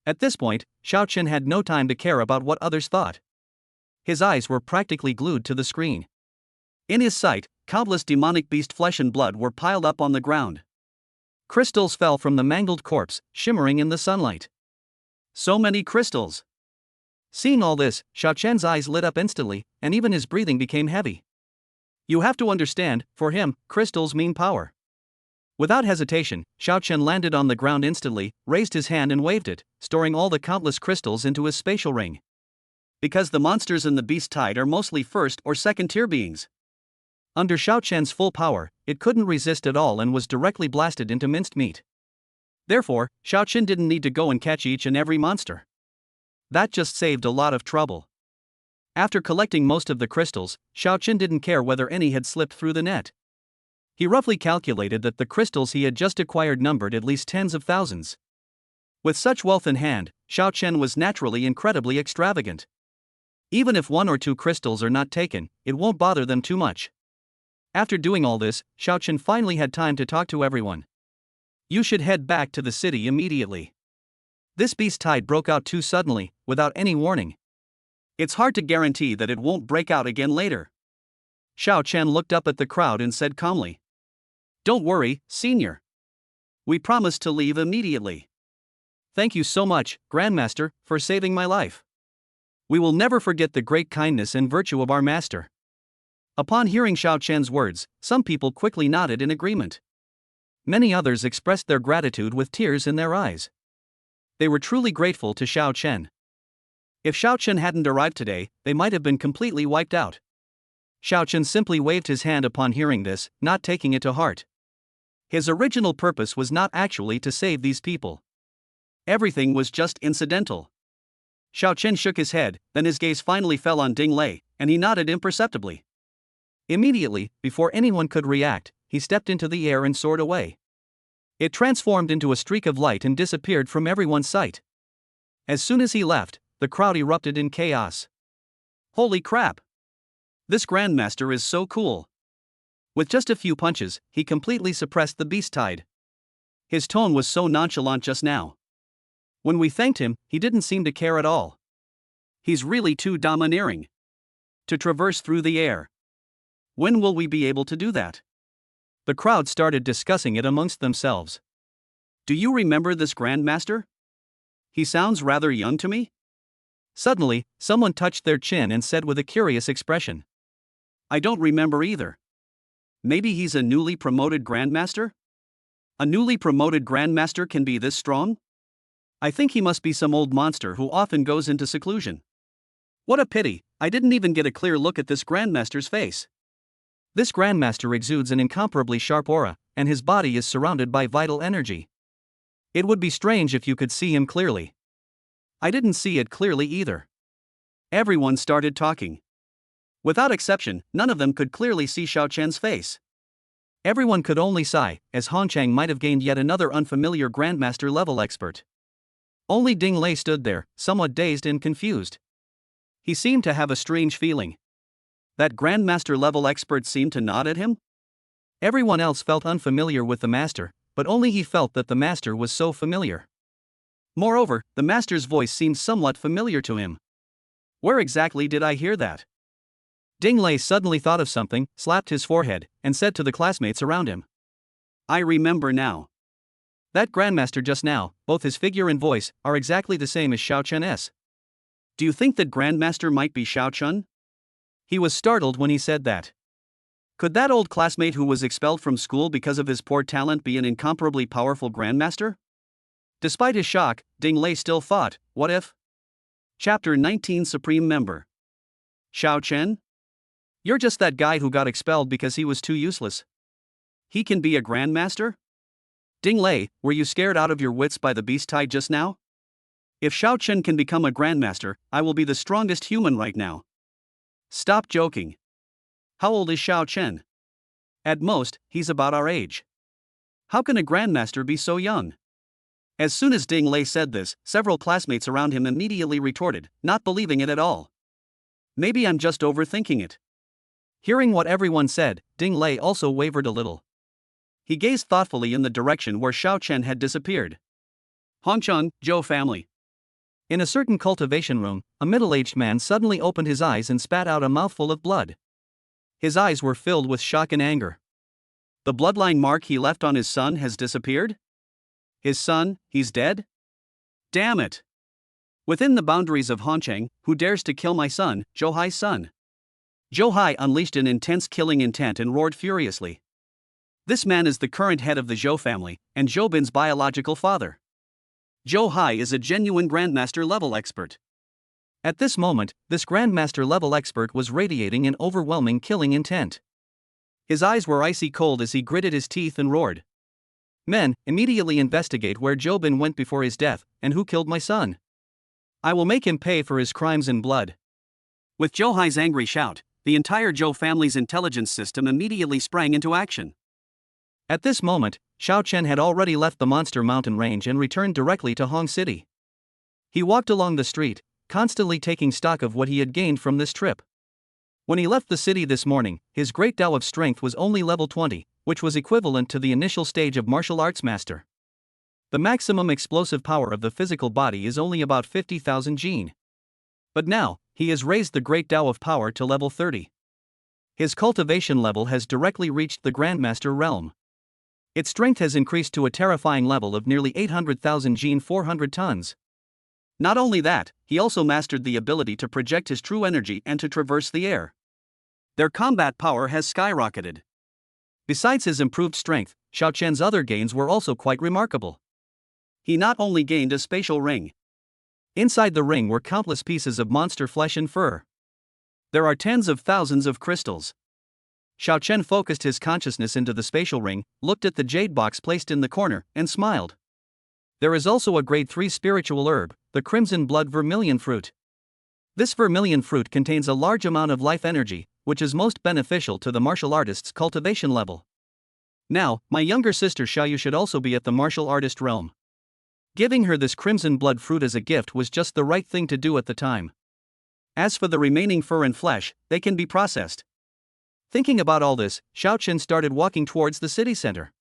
At this point, Shao Chen had no time to care about what others thought. His eyes were practically glued to the screen. In his sight, countless demonic beast flesh and blood were piled up on the ground. Crystals fell from the mangled corpse, shimmering in the sunlight. So many crystals! Seeing all this, Shao Chen's eyes lit up instantly, and even his breathing became heavy. You have to understand, for him, crystals mean power. Without hesitation, Shao Chen landed on the ground instantly, raised his hand and waved it, storing all the countless crystals into his spatial ring. Because the monsters in the beast tide are mostly first or second tier beings. Under Shao Chen's full power, it couldn't resist at all and was directly blasted into minced meat. Therefore, Shao Chen didn't need to go and catch each and every monster. That just saved a lot of trouble. After collecting most of the crystals, Shao Chen didn't care whether any had slipped through the net. He roughly calculated that the crystals he had just acquired numbered at least tens of thousands. With such wealth in hand, Shao Chen was naturally incredibly extravagant. Even if 1 or 2 crystals are not taken, it won't bother them too much. After doing all this, Shao Chen finally had time to talk to everyone. You should head back to the city immediately. This beast tide broke out too suddenly, without any warning. It's hard to guarantee that it won't break out again later. Shao Chen looked up at the crowd and said calmly. Don't worry, senior. We promise to leave immediately. Thank you so much, Grandmaster, for saving my life. We will never forget the great kindness and virtue of our master. Upon hearing Xiao Chen's words, some people quickly nodded in agreement. Many others expressed their gratitude with tears in their eyes. They were truly grateful to Xiao Chen. If Xiao Chen hadn't arrived today, they might have been completely wiped out. Xiao Chen simply waved his hand upon hearing this, not taking it to heart. His original purpose was not actually to save these people. Everything was just incidental. Xiao Chen shook his head, then his gaze finally fell on Ding Lei, and he nodded imperceptibly. Immediately, before anyone could react, he stepped into the air and soared away. It transformed into a streak of light and disappeared from everyone's sight. As soon as he left, the crowd erupted in chaos. Holy crap! This Grandmaster is so cool. With just a few punches, he completely suppressed the beast tide. His tone was so nonchalant just now. When we thanked him, he didn't seem to care at all. He's really too domineering. To traverse through the air. When will we be able to do that? The crowd started discussing it amongst themselves. Do you remember this Grandmaster? He sounds rather young to me. Suddenly, someone touched their chin and said with a curious expression. I don't remember either. Maybe he's a newly promoted Grandmaster? A newly promoted Grandmaster can be this strong? I think he must be some old monster who often goes into seclusion. What a pity, I didn't even get a clear look at this Grandmaster's face. This Grandmaster exudes an incomparably sharp aura, and his body is surrounded by vital energy. It would be strange if you could see him clearly. I didn't see it clearly either. Everyone started talking. Without exception, none of them could clearly see Xiao Chen's face. Everyone could only sigh, as Hong Chang might have gained yet another unfamiliar Grandmaster level expert. Only Ding Lei stood there, somewhat dazed and confused. He seemed to have a strange feeling. That Grandmaster level expert seemed to nod at him? Everyone else felt unfamiliar with the master, but only he felt that the master was so familiar. Moreover, the master's voice seemed somewhat familiar to him. Where exactly did I hear that? Ding Lei suddenly thought of something, slapped his forehead, and said to the classmates around him. I remember now. That Grandmaster just now, both his figure and voice, are exactly the same as Xiao Chen's. Do you think that Grandmaster might be Xiao Chen? He was startled when he said that. Could that old classmate who was expelled from school because of his poor talent be an incomparably powerful Grandmaster? Despite his shock, Ding Lei still thought, what if? Chapter 19 Supreme Member. Xiao Chen? You're just that guy who got expelled because he was too useless. He can be a Grandmaster? Ding Lei, were you scared out of your wits by the beast tide just now? If Xiao Chen can become a Grandmaster, I will be the strongest human right now. Stop joking. How old is Xiao Chen? At most, he's about our age. How can a Grandmaster be so young? As soon as Ding Lei said this, several classmates around him immediately retorted, not believing it at all. Maybe I'm just overthinking it. Hearing what everyone said, Ding Lei also wavered a little. He gazed thoughtfully in the direction where Xiao Chen had disappeared. Hongcheng, Zhou family. In a certain cultivation room, a middle-aged man suddenly opened his eyes and spat out a mouthful of blood. His eyes were filled with shock and anger. The bloodline mark he left on his son has disappeared? His son, he's dead? Damn it! Within the boundaries of Hongcheng, who dares to kill my son, Zhou Hai's son? Zhou Hai unleashed an intense killing intent and roared furiously. This man is the current head of the Zhou family, and Zhou Bin's biological father. Zhou Hai is a genuine Grandmaster level expert. At this moment, this Grandmaster level expert was radiating an overwhelming killing intent. His eyes were icy cold as he gritted his teeth and roared. Men, immediately investigate where Zhou Bin went before his death, and who killed my son. I will make him pay for his crimes in blood. With Zhou Hai's angry shout, the entire Zhou family's intelligence system immediately sprang into action. At this moment, Xiao Chen had already left the Monster Mountain range and returned directly to Hong City. He walked along the street, constantly taking stock of what he had gained from this trip. When he left the city this morning, his great Tao of strength was only level 20, which was equivalent to the initial stage of martial arts master. The maximum explosive power of the physical body is only about 50,000 Jin. But now, he has raised the great Tao of power to level 30. His cultivation level has directly reached the Grandmaster realm. Its strength has increased to a terrifying level of nearly 800,000 Jin 400 tons. Not only that, he also mastered the ability to project his true energy and to traverse the air. Their combat power has skyrocketed. Besides his improved strength, Xiao Chen's other gains were also quite remarkable. He not only gained a spatial ring. Inside the ring were countless pieces of monster flesh and fur. There are tens of thousands of crystals. Xiao Chen focused his consciousness into the spatial ring, looked at the jade box placed in the corner, and smiled. There is also a grade 3 spiritual herb, the crimson blood vermilion fruit. This vermilion fruit contains a large amount of life energy, which is most beneficial to the martial artist's cultivation level. Now, my younger sister Xiaoyu should also be at the martial artist realm. Giving her this crimson blood fruit as a gift was just the right thing to do at the time. As for the remaining fur and flesh, they can be processed. Thinking about all this, Xiao Chen started walking towards the city center.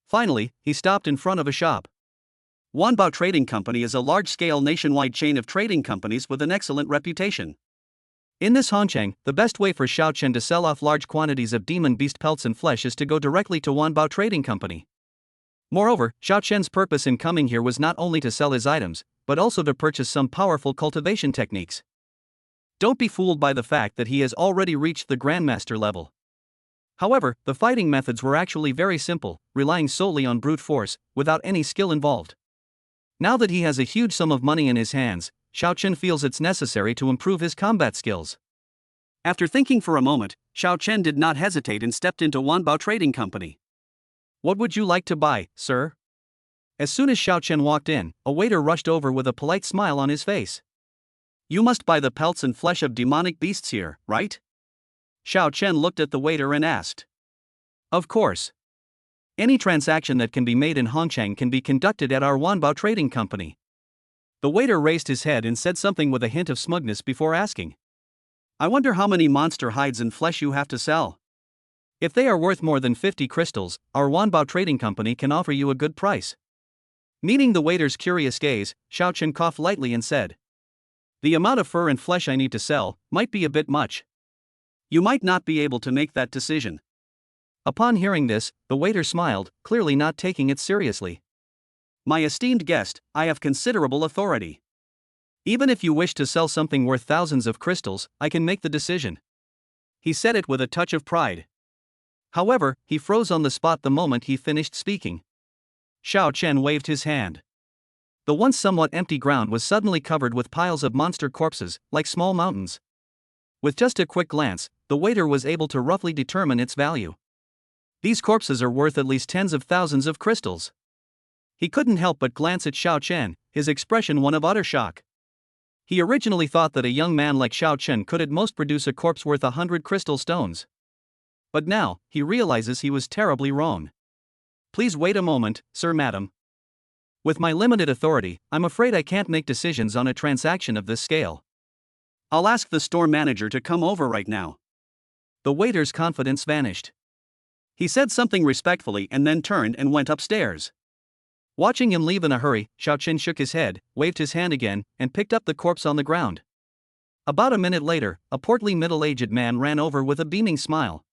Finally, he stopped in front of a shop. Wanbao Trading Company is a large-scale nationwide chain of trading companies with an excellent reputation. In this Hongchang, the best way for Xiao Chen to sell off large quantities of demon beast pelts and flesh is to go directly to Wanbao Trading Company. Moreover, Xiao Chen's purpose in coming here was not only to sell his items, but also to purchase some powerful cultivation techniques. Don't be fooled by the fact that he has already reached the Grandmaster level. However, the fighting methods were actually very simple, relying solely on brute force, without any skill involved. Now that he has a huge sum of money in his hands, Xiao Chen feels it's necessary to improve his combat skills. After thinking for a moment, Xiao Chen did not hesitate and stepped into Wanbao Trading Company. What would you like to buy, sir? As soon as Xiao Chen walked in, a waiter rushed over with a polite smile on his face. You must buy the pelts and flesh of demonic beasts here, right? Xiao Chen looked at the waiter and asked. Of course. Any transaction that can be made in Hongchang can be conducted at our Wanbao Trading Company. The waiter raised his head and said something with a hint of smugness before asking. I wonder how many monster hides and flesh you have to sell. If they are worth more than 50 crystals, our Wanbao Trading Company can offer you a good price. Meeting the waiter's curious gaze, Xiao Chen coughed lightly and said. The amount of fur and flesh I need to sell might be a bit much. You might not be able to make that decision. Upon hearing this, the waiter smiled, clearly not taking it seriously. My esteemed guest, I have considerable authority. Even if you wish to sell something worth thousands of crystals, I can make the decision. He said it with a touch of pride. However, he froze on the spot the moment he finished speaking. Xiao Chen waved his hand. The once somewhat empty ground was suddenly covered with piles of monster corpses, like small mountains. With just a quick glance, the waiter was able to roughly determine its value. These corpses are worth at least tens of thousands of crystals. He couldn't help but glance at Xiao Chen, his expression one of utter shock. He originally thought that a young man like Xiao Chen could at most produce a corpse worth 100 crystal stones. But now, he realizes he was terribly wrong. Please wait a moment, sir, madam. With my limited authority, I'm afraid I can't make decisions on a transaction of this scale. I'll ask the store manager to come over right now. The waiter's confidence vanished. He said something respectfully and then turned and went upstairs. Watching him leave in a hurry, Xiao Chen shook his head, waved his hand again, and picked up the corpse on the ground. About a minute later, a portly middle-aged man ran over with a beaming smile.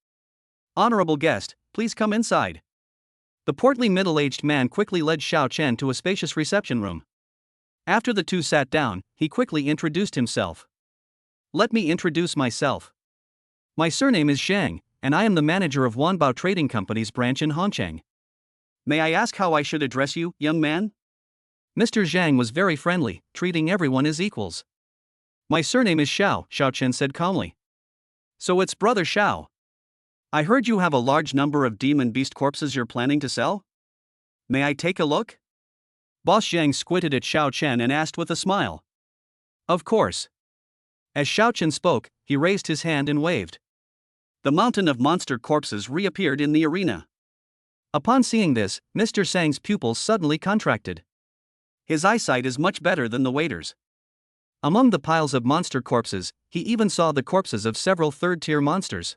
Honorable guest, please come inside. The portly middle-aged man quickly led Xiao Chen to a spacious reception room. After the two sat down, he quickly introduced himself. Let me introduce myself. My surname is Zhang, and I am the manager of Wanbao Trading Company's branch in Hongchang. May I ask how I should address you, young man? Mr. Zhang was very friendly, treating everyone as equals. My surname is Xiao, Xiao Chen said calmly. So it's Brother Xiao. I heard you have a large number of demon beast corpses you're planning to sell? May I take a look? Boss Zhang squinted at Xiao Chen and asked with a smile. Of course. As Xiao Chen spoke, he raised his hand and waved. The mountain of monster corpses reappeared in the arena. Upon seeing this, Mr. Zhang's pupils suddenly contracted. His eyesight is much better than the waiter's. Among the piles of monster corpses, he even saw the corpses of several third-tier monsters.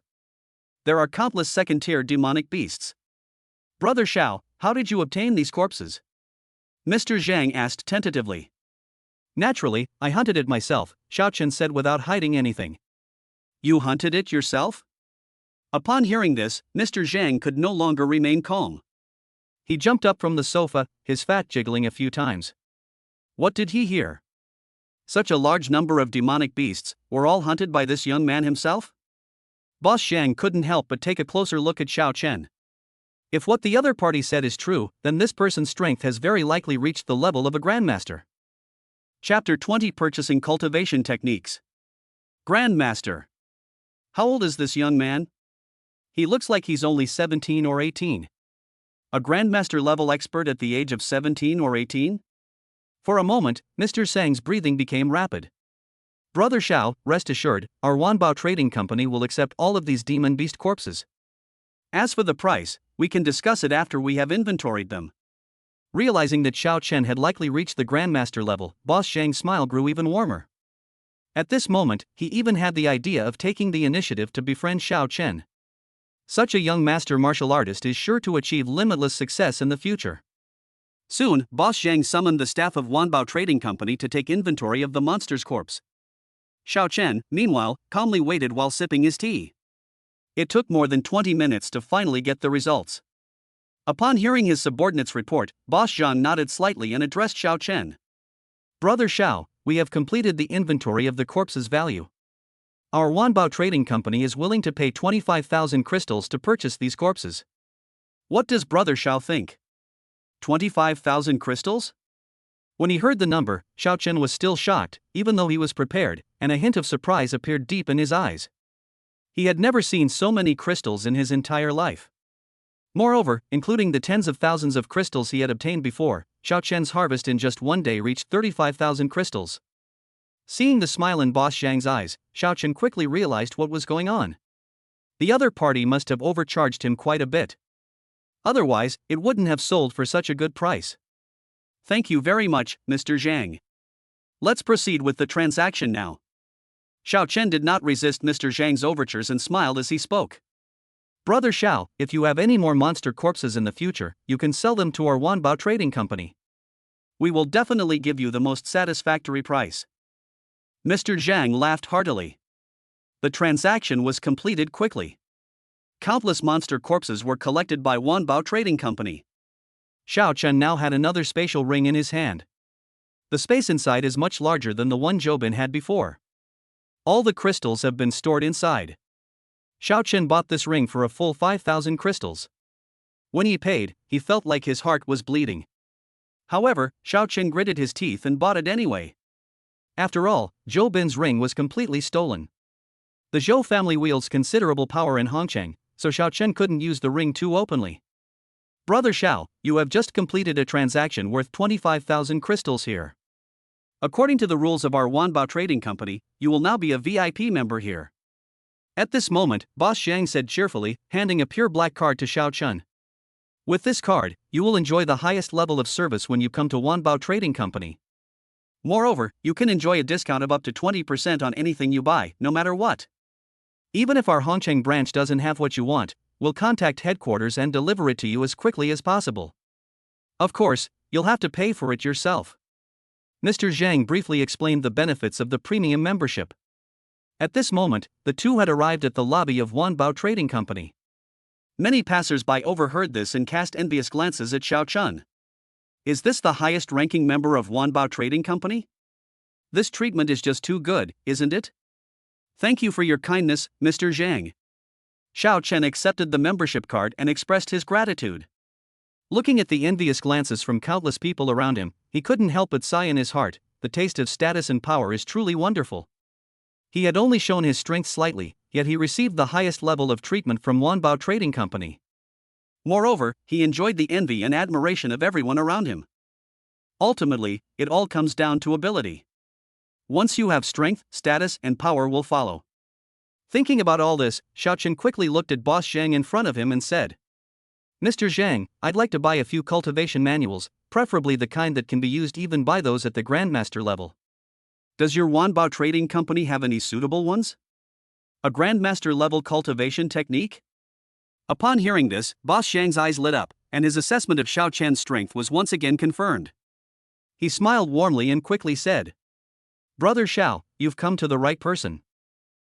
There are countless second-tier demonic beasts. Brother Xiao, how did you obtain these corpses? Mr. Zhang asked tentatively. Naturally, I hunted it myself, Xiao Chen said without hiding anything. You hunted it yourself? Upon hearing this, Mr. Zhang could no longer remain calm. He jumped up from the sofa, his fat jiggling a few times. What did he hear? Such a large number of demonic beasts were all hunted by this young man himself? Boss Zhang couldn't help but take a closer look at Xiao Chen. If what the other party said is true, then this person's strength has very likely reached the level of a Grandmaster. Chapter 20: Purchasing Cultivation Techniques. Grandmaster. How old is this young man? He looks like he's only 17 or 18. A Grandmaster level expert at the age of 17 or 18? For a moment, Mr. Zhang's breathing became rapid. Brother Xiao, rest assured, our Wanbao Trading Company will accept all of these demon beast corpses. As for the price, we can discuss it after we have inventoried them. Realizing that Xiao Chen had likely reached the Grandmaster level, Boss Zhang's smile grew even warmer. At this moment, he even had the idea of taking the initiative to befriend Xiao Chen. Such a young master martial artist is sure to achieve limitless success in the future. Soon, Boss Zhang summoned the staff of Wanbao Trading Company to take inventory of the monster's corpse. Xiao Chen, meanwhile, calmly waited while sipping his tea. It took more than 20 minutes to finally get the results. Upon hearing his subordinate's report, Boss Zhang nodded slightly and addressed Xiao Chen. Brother Xiao, we have completed the inventory of the corpse's value. Our Wanbao Trading Company is willing to pay 25,000 crystals to purchase these corpses. What does Brother Xiao think? 25,000 crystals? When he heard the number, Xiao Chen was still shocked, even though he was prepared, and a hint of surprise appeared deep in his eyes. He had never seen so many crystals in his entire life. Moreover, including the tens of thousands of crystals he had obtained before, Xiao Chen's harvest in just one day reached 35,000 crystals. Seeing the smile in Boss Zhang's eyes, Xiao Chen quickly realized what was going on. The other party must have overcharged him quite a bit. Otherwise, it wouldn't have sold for such a good price. Thank you very much, Mr. Zhang. Let's proceed with the transaction now. Xiao Chen did not resist Mr. Zhang's overtures and smiled as he spoke. Brother Xiao, if you have any more monster corpses in the future, you can sell them to our Wanbao Trading Company. We will definitely give you the most satisfactory price. Mr. Zhang laughed heartily. The transaction was completed quickly. Countless monster corpses were collected by Wanbao Trading Company. Xiao Chen now had another spatial ring in his hand. The space inside is much larger than the one Jobin had before. All the crystals have been stored inside. Xiao Chen bought this ring for a full 5,000 crystals. When he paid, he felt like his heart was bleeding. However, Xiao Chen gritted his teeth and bought it anyway. After all, Zhou Bin's ring was completely stolen. The Zhou family wields considerable power in Hongcheng, so Xiao Chen couldn't use the ring too openly. Brother Xiao, you have just completed a transaction worth 25,000 crystals here. According to the rules of our Wanbao Trading Company, you will now be a VIP member here. At this moment, Boss Zhang said cheerfully, handing a pure black card to Xiao Chen. With this card, you will enjoy the highest level of service when you come to Wanbao Trading Company. Moreover, you can enjoy a discount of up to 20% on anything you buy, no matter what. Even if our Hongcheng branch doesn't have what you want, we'll contact headquarters and deliver it to you as quickly as possible. Of course, you'll have to pay for it yourself. Mr. Zhang briefly explained the benefits of the premium membership. At this moment, the two had arrived at the lobby of Wanbao Trading Company. Many passers-by overheard this and cast envious glances at Xiao Chen. Is this the highest-ranking member of Wanbao Trading Company? This treatment is just too good, isn't it? Thank you for your kindness, Mr. Zhang. Xiao Chen accepted the membership card and expressed his gratitude. Looking at the envious glances from countless people around him, he couldn't help but sigh in his heart. The taste of status and power is truly wonderful. He had only shown his strength slightly, yet he received the highest level of treatment from Wanbao Trading Company. Moreover, he enjoyed the envy and admiration of everyone around him. Ultimately, it all comes down to ability. Once you have strength, status, and power will follow. Thinking about all this, Xiao Chen quickly looked at Boss Zhang in front of him and said, Mr. Zhang, I'd like to buy a few cultivation manuals, preferably the kind that can be used even by those at the Grandmaster level. Does your Wanbao Trading Company have any suitable ones? A Grandmaster level cultivation technique? Upon hearing this, Boss Zhang's eyes lit up, and his assessment of Xiao Chen's strength was once again confirmed. He smiled warmly and quickly said, Brother Xiao, you've come to the right person.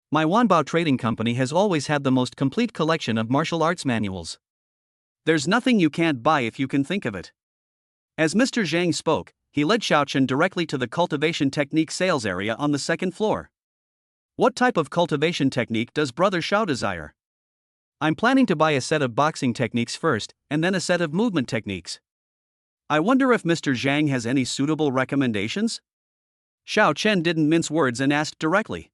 My Wanbao Trading Company has always had the most complete collection of martial arts manuals. There's nothing you can't buy if you can think of it. As Mr. Zhang spoke, he led Xiao Chen directly to the cultivation technique sales area on the second floor. What type of cultivation technique does Brother Xiao desire? I'm planning to buy a set of boxing techniques first, and then a set of movement techniques. I wonder if Mr. Zhang has any suitable recommendations? Xiao Chen didn't mince words and asked directly.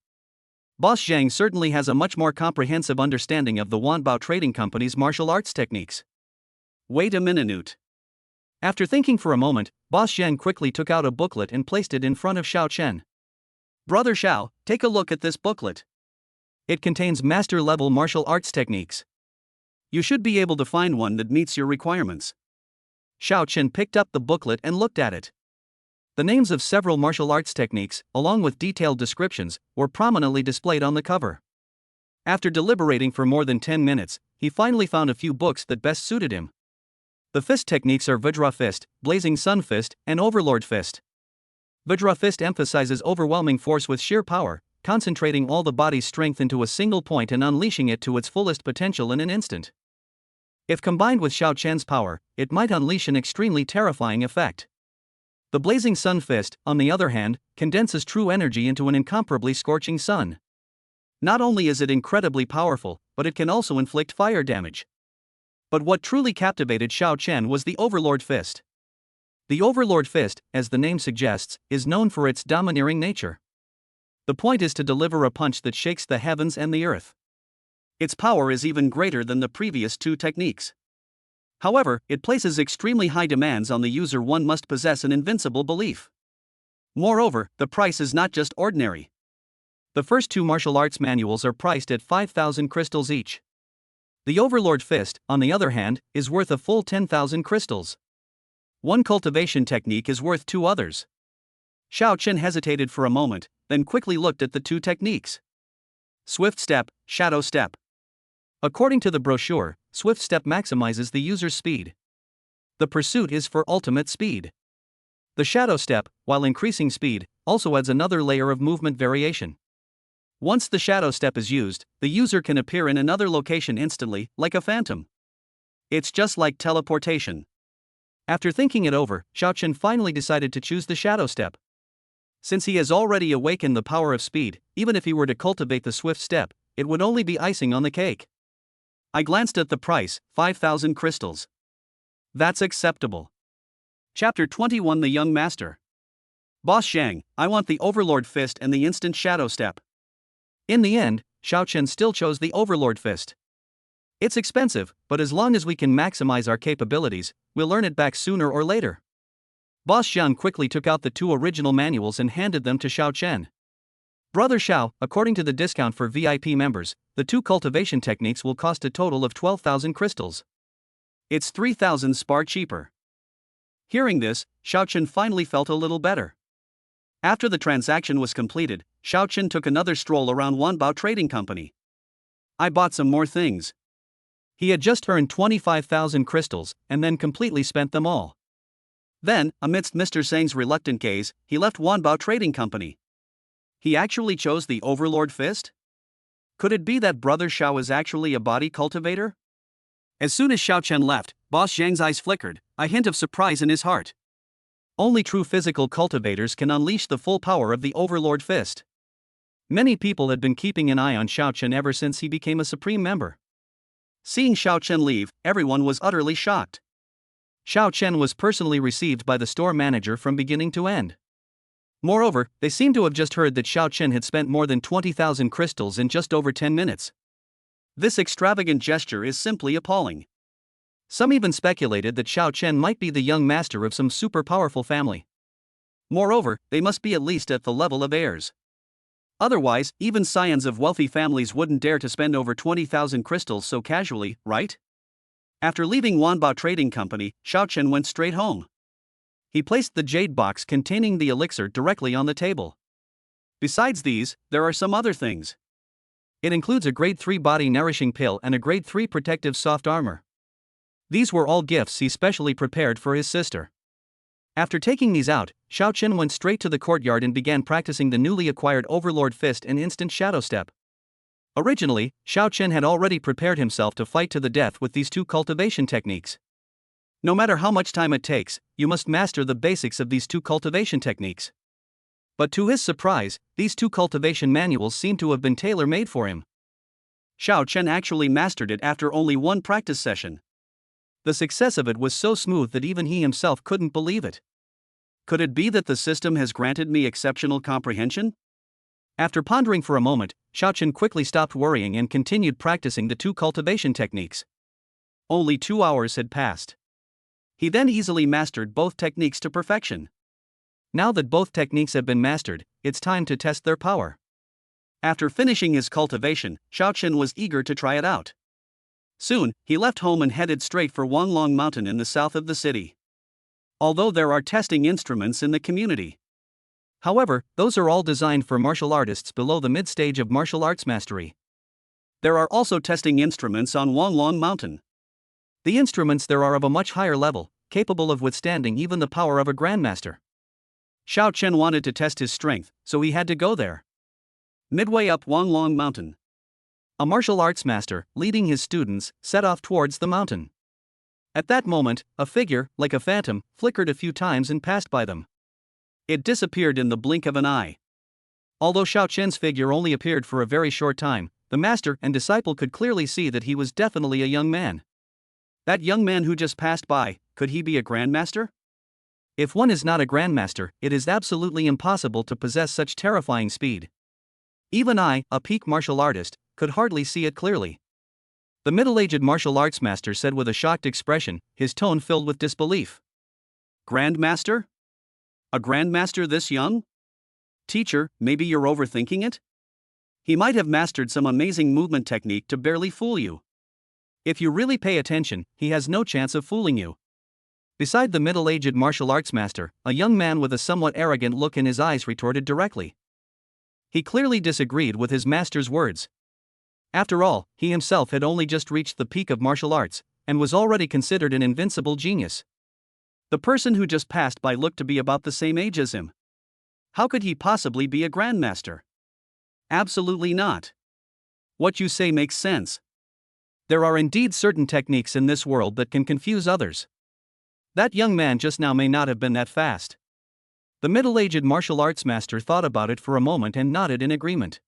Boss Zhang certainly has a much more comprehensive understanding of the Wanbao Trading Company's martial arts techniques. Wait a minute. After thinking for a moment, Boss Zhang quickly took out a booklet and placed it in front of Xiao Chen. Brother Xiao, take a look at this booklet. It contains master-level martial arts techniques. You should be able to find one that meets your requirements. Xiao Chen picked up the booklet and looked at it. The names of several martial arts techniques, along with detailed descriptions, were prominently displayed on the cover. After deliberating for more than 10 minutes, he finally found a few books that best suited him. The fist techniques are Vajra Fist, Blazing Sun Fist, and Overlord Fist. Vajra Fist emphasizes overwhelming force with sheer power, concentrating all the body's strength into a single point and unleashing it to its fullest potential in an instant. If combined with Xiao Chen's power, it might unleash an extremely terrifying effect. The Blazing Sun Fist, on the other hand, condenses true energy into an incomparably scorching sun. Not only is it incredibly powerful, but it can also inflict fire damage. But what truly captivated Xiao Chen was the Overlord Fist. The Overlord Fist, as the name suggests, is known for its domineering nature. The point is to deliver a punch that shakes the heavens and the earth. Its power is even greater than the previous two techniques. However, it places extremely high demands on the user. One must possess an invincible belief. Moreover, the price is not just ordinary. The first two martial arts manuals are priced at 5,000 crystals each. The Overlord Fist, on the other hand, is worth a full 10,000 crystals. One cultivation technique is worth two others. Xiao Chen hesitated for a moment, then quickly looked at the two techniques. Swift Step, Shadow Step. According to the brochure, Swift Step maximizes the user's speed. The pursuit is for ultimate speed. The Shadow Step, while increasing speed, also adds another layer of movement variation. Once the Shadow Step is used, the user can appear in another location instantly, like a phantom. It's just like teleportation. After thinking it over, Xiao Chen finally decided to choose the Shadow Step. Since he has already awakened the power of speed, even if he were to cultivate the Swift Step, it would only be icing on the cake. I glanced at the price, 5,000 crystals. That's acceptable. Chapter 21 The Young Master. Boss Zhang, I want the Overlord Fist and the instant Shadow Step. In the end, Xiao Chen still chose the Overlord Fist. It's expensive, but as long as we can maximize our capabilities, we'll earn it back sooner or later. Boss Zhang quickly took out the two original manuals and handed them to Xiao Chen. Brother Xiao, according to the discount for VIP members, the two cultivation techniques will cost a total of 12,000 crystals. It's 3,000 spar cheaper. Hearing this, Xiao Chen finally felt a little better. After the transaction was completed, Xiao Chen took another stroll around Wanbao Trading Company. I bought some more things. He had just earned 25,000 crystals, and then completely spent them all. Then, amidst Mr. Zhang's reluctant gaze, he left Wanbao Trading Company. He actually chose the Overlord Fist? Could it be that Brother Xiao is actually a body cultivator? As soon as Xiao Chen left, Boss Zhang's eyes flickered, a hint of surprise in his heart. Only true physical cultivators can unleash the full power of the Overlord Fist. Many people had been keeping an eye on Xiao Chen ever since he became a supreme member. Seeing Xiao Chen leave, everyone was utterly shocked. Xiao Chen was personally received by the store manager from beginning to end. Moreover, they seemed to have just heard that Xiao Chen had spent more than 20,000 crystals in just over 10 minutes. This extravagant gesture is simply appalling. Some even speculated that Xiao Chen might be the young master of some super powerful family. Moreover, they must be at least at the level of heirs. Otherwise, even scions of wealthy families wouldn't dare to spend over 20,000 crystals so casually, right? After leaving Wanbao Trading Company, Xiao Chen went straight home. He placed the jade box containing the elixir directly on the table. Besides these, there are some other things. It includes a grade 3 body nourishing pill and a grade 3 protective soft armor. These were all gifts he specially prepared for his sister. After taking these out, Xiao Chen went straight to the courtyard and began practicing the newly acquired Overlord Fist and instant Shadow Step. Originally, Xiao Chen had already prepared himself to fight to the death with these two cultivation techniques. No matter how much time it takes, you must master the basics of these two cultivation techniques. But to his surprise, these two cultivation manuals seemed to have been tailor-made for him. Xiao Chen actually mastered it after only one practice session. The success of it was so smooth that even he himself couldn't believe it. Could it be that the system has granted me exceptional comprehension? After pondering for a moment, Xiao Chen quickly stopped worrying and continued practicing the two cultivation techniques. Only 2 hours had passed. He then easily mastered both techniques to perfection. Now that both techniques have been mastered, it's time to test their power. After finishing his cultivation, Xiao Chen was eager to try it out. Soon, he left home and headed straight for Wanlong Mountain in the south of the city. Although there are testing instruments in the community. However, those are all designed for martial artists below the mid-stage of martial arts mastery. There are also testing instruments on Wanlong Mountain. The instruments there are of a much higher level, capable of withstanding even the power of a grandmaster. Xiao Chen wanted to test his strength, so he had to go there. Midway up Wanlong Mountain, a martial arts master, leading his students, set off towards the mountain. At that moment, a figure, like a phantom, flickered a few times and passed by them. It disappeared in the blink of an eye. Although Xiao Chen's figure only appeared for a very short time, the master and disciple could clearly see that he was definitely a young man. That young man who just passed by, could he be a grandmaster? If one is not a grandmaster, it is absolutely impossible to possess such terrifying speed. Even I, a peak martial artist, could hardly see it clearly. The middle-aged martial arts master said with a shocked expression, his tone filled with disbelief. Grandmaster? A grandmaster this young? Teacher, maybe you're overthinking it? He might have mastered some amazing movement technique to barely fool you. If you really pay attention, he has no chance of fooling you. Beside the middle-aged martial arts master, a young man with a somewhat arrogant look in his eyes retorted directly. He clearly disagreed with his master's words. After all, he himself had only just reached the peak of martial arts, and was already considered an invincible genius. The person who just passed by looked to be about the same age as him. How could he possibly be a grandmaster? Absolutely not. What you say makes sense. There are indeed certain techniques in this world that can confuse others. That young man just now may not have been that fast. The middle-aged martial arts master thought about it for a moment and nodded in agreement.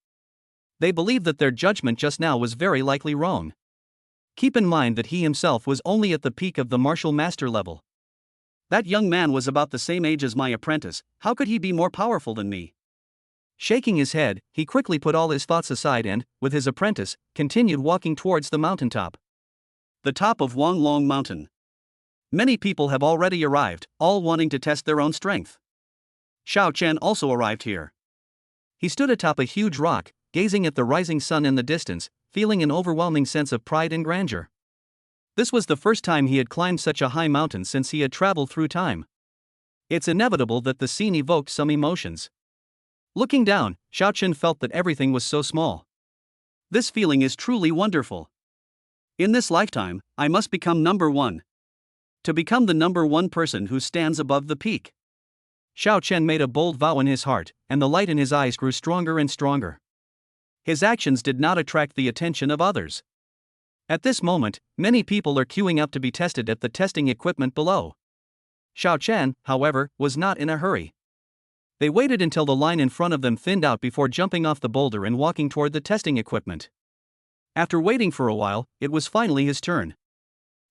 They believed that their judgment just now was very likely wrong. Keep in mind that he himself was only at the peak of the martial master level. That young man was about the same age as my apprentice, how could he be more powerful than me? Shaking his head, he quickly put all his thoughts aside and, with his apprentice, continued walking towards the mountaintop. The top of Wanlong Mountain. Many people have already arrived, all wanting to test their own strength. Xiao Chen also arrived here. He stood atop a huge rock, gazing at the rising sun in the distance, feeling an overwhelming sense of pride and grandeur. This was the first time he had climbed such a high mountain since he had traveled through time. It's inevitable that the scene evoked some emotions. Looking down, Xiao Chen felt that everything was so small. This feeling is truly wonderful. In this lifetime, I must become number one. To become the number one person who stands above the peak. Xiao Chen made a bold vow in his heart, and the light in his eyes grew stronger and stronger. His actions did not attract the attention of others. At this moment, many people are queuing up to be tested at the testing equipment below. Xiao Chen, however, was not in a hurry. They waited until the line in front of them thinned out before jumping off the boulder and walking toward the testing equipment. After waiting for a while, it was finally his turn.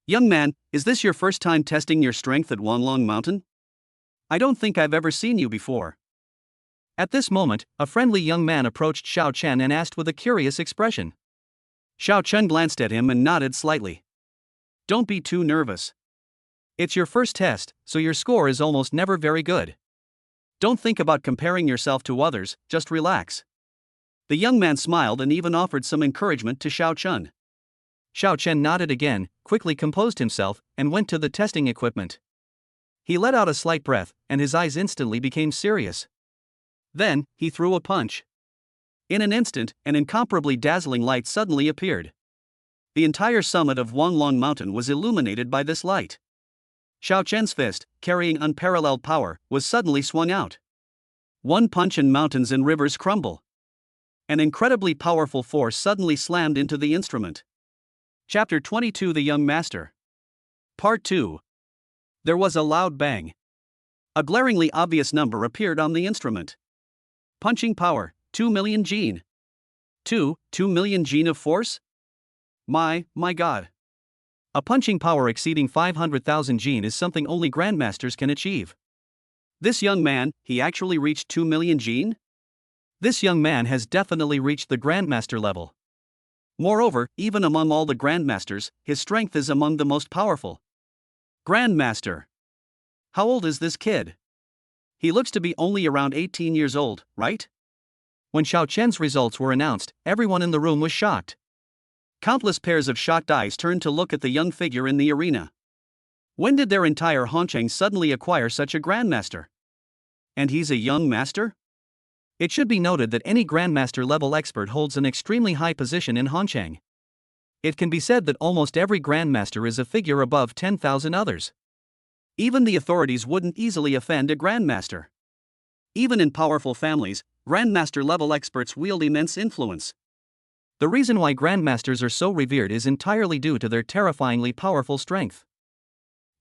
Young man, is this your first time testing your strength at Wanlong Mountain? I don't think I've ever seen you before. At this moment, a friendly young man approached Xiao Chen and asked with a curious expression. Xiao Chen glanced at him and nodded slightly. Don't be too nervous. It's your first test, so your score is almost never very good. Don't think about comparing yourself to others, just relax. The young man smiled and even offered some encouragement to Xiao Chen. Xiao Chen nodded again, quickly composed himself, and went to the testing equipment. He let out a slight breath, and his eyes instantly became serious. Then, he threw a punch. In an instant, an incomparably dazzling light suddenly appeared. The entire summit of Wanlong Mountain was illuminated by this light. Xiao Chen's fist, carrying unparalleled power, was suddenly swung out. One punch and mountains and rivers crumble. An incredibly powerful force suddenly slammed into the instrument. Chapter 22 The Young Master. Part 2. There was a loud bang. A glaringly obvious number appeared on the instrument. Punching power, 2 million gene. 2 million gene of force? My god. A punching power exceeding 500,000 gene is something only grandmasters can achieve. This young man, he actually reached 2 million gene? This young man has definitely reached the grandmaster level. Moreover, even among all the grandmasters, his strength is among the most powerful. Grandmaster. How old is this kid? He looks to be only around 18 years old, right? When Xiao Chen's results were announced, everyone in the room was shocked. Countless pairs of shocked eyes turned to look at the young figure in the arena. When did their entire Hongcheng suddenly acquire such a grandmaster? And he's a young master? It should be noted that any grandmaster level expert holds an extremely high position in Hongcheng. It can be said that almost every grandmaster is a figure above 10,000 others. Even the authorities wouldn't easily offend a grandmaster. Even in powerful families, grandmaster level experts wield immense influence. The reason why grandmasters are so revered is entirely due to their terrifyingly powerful strength.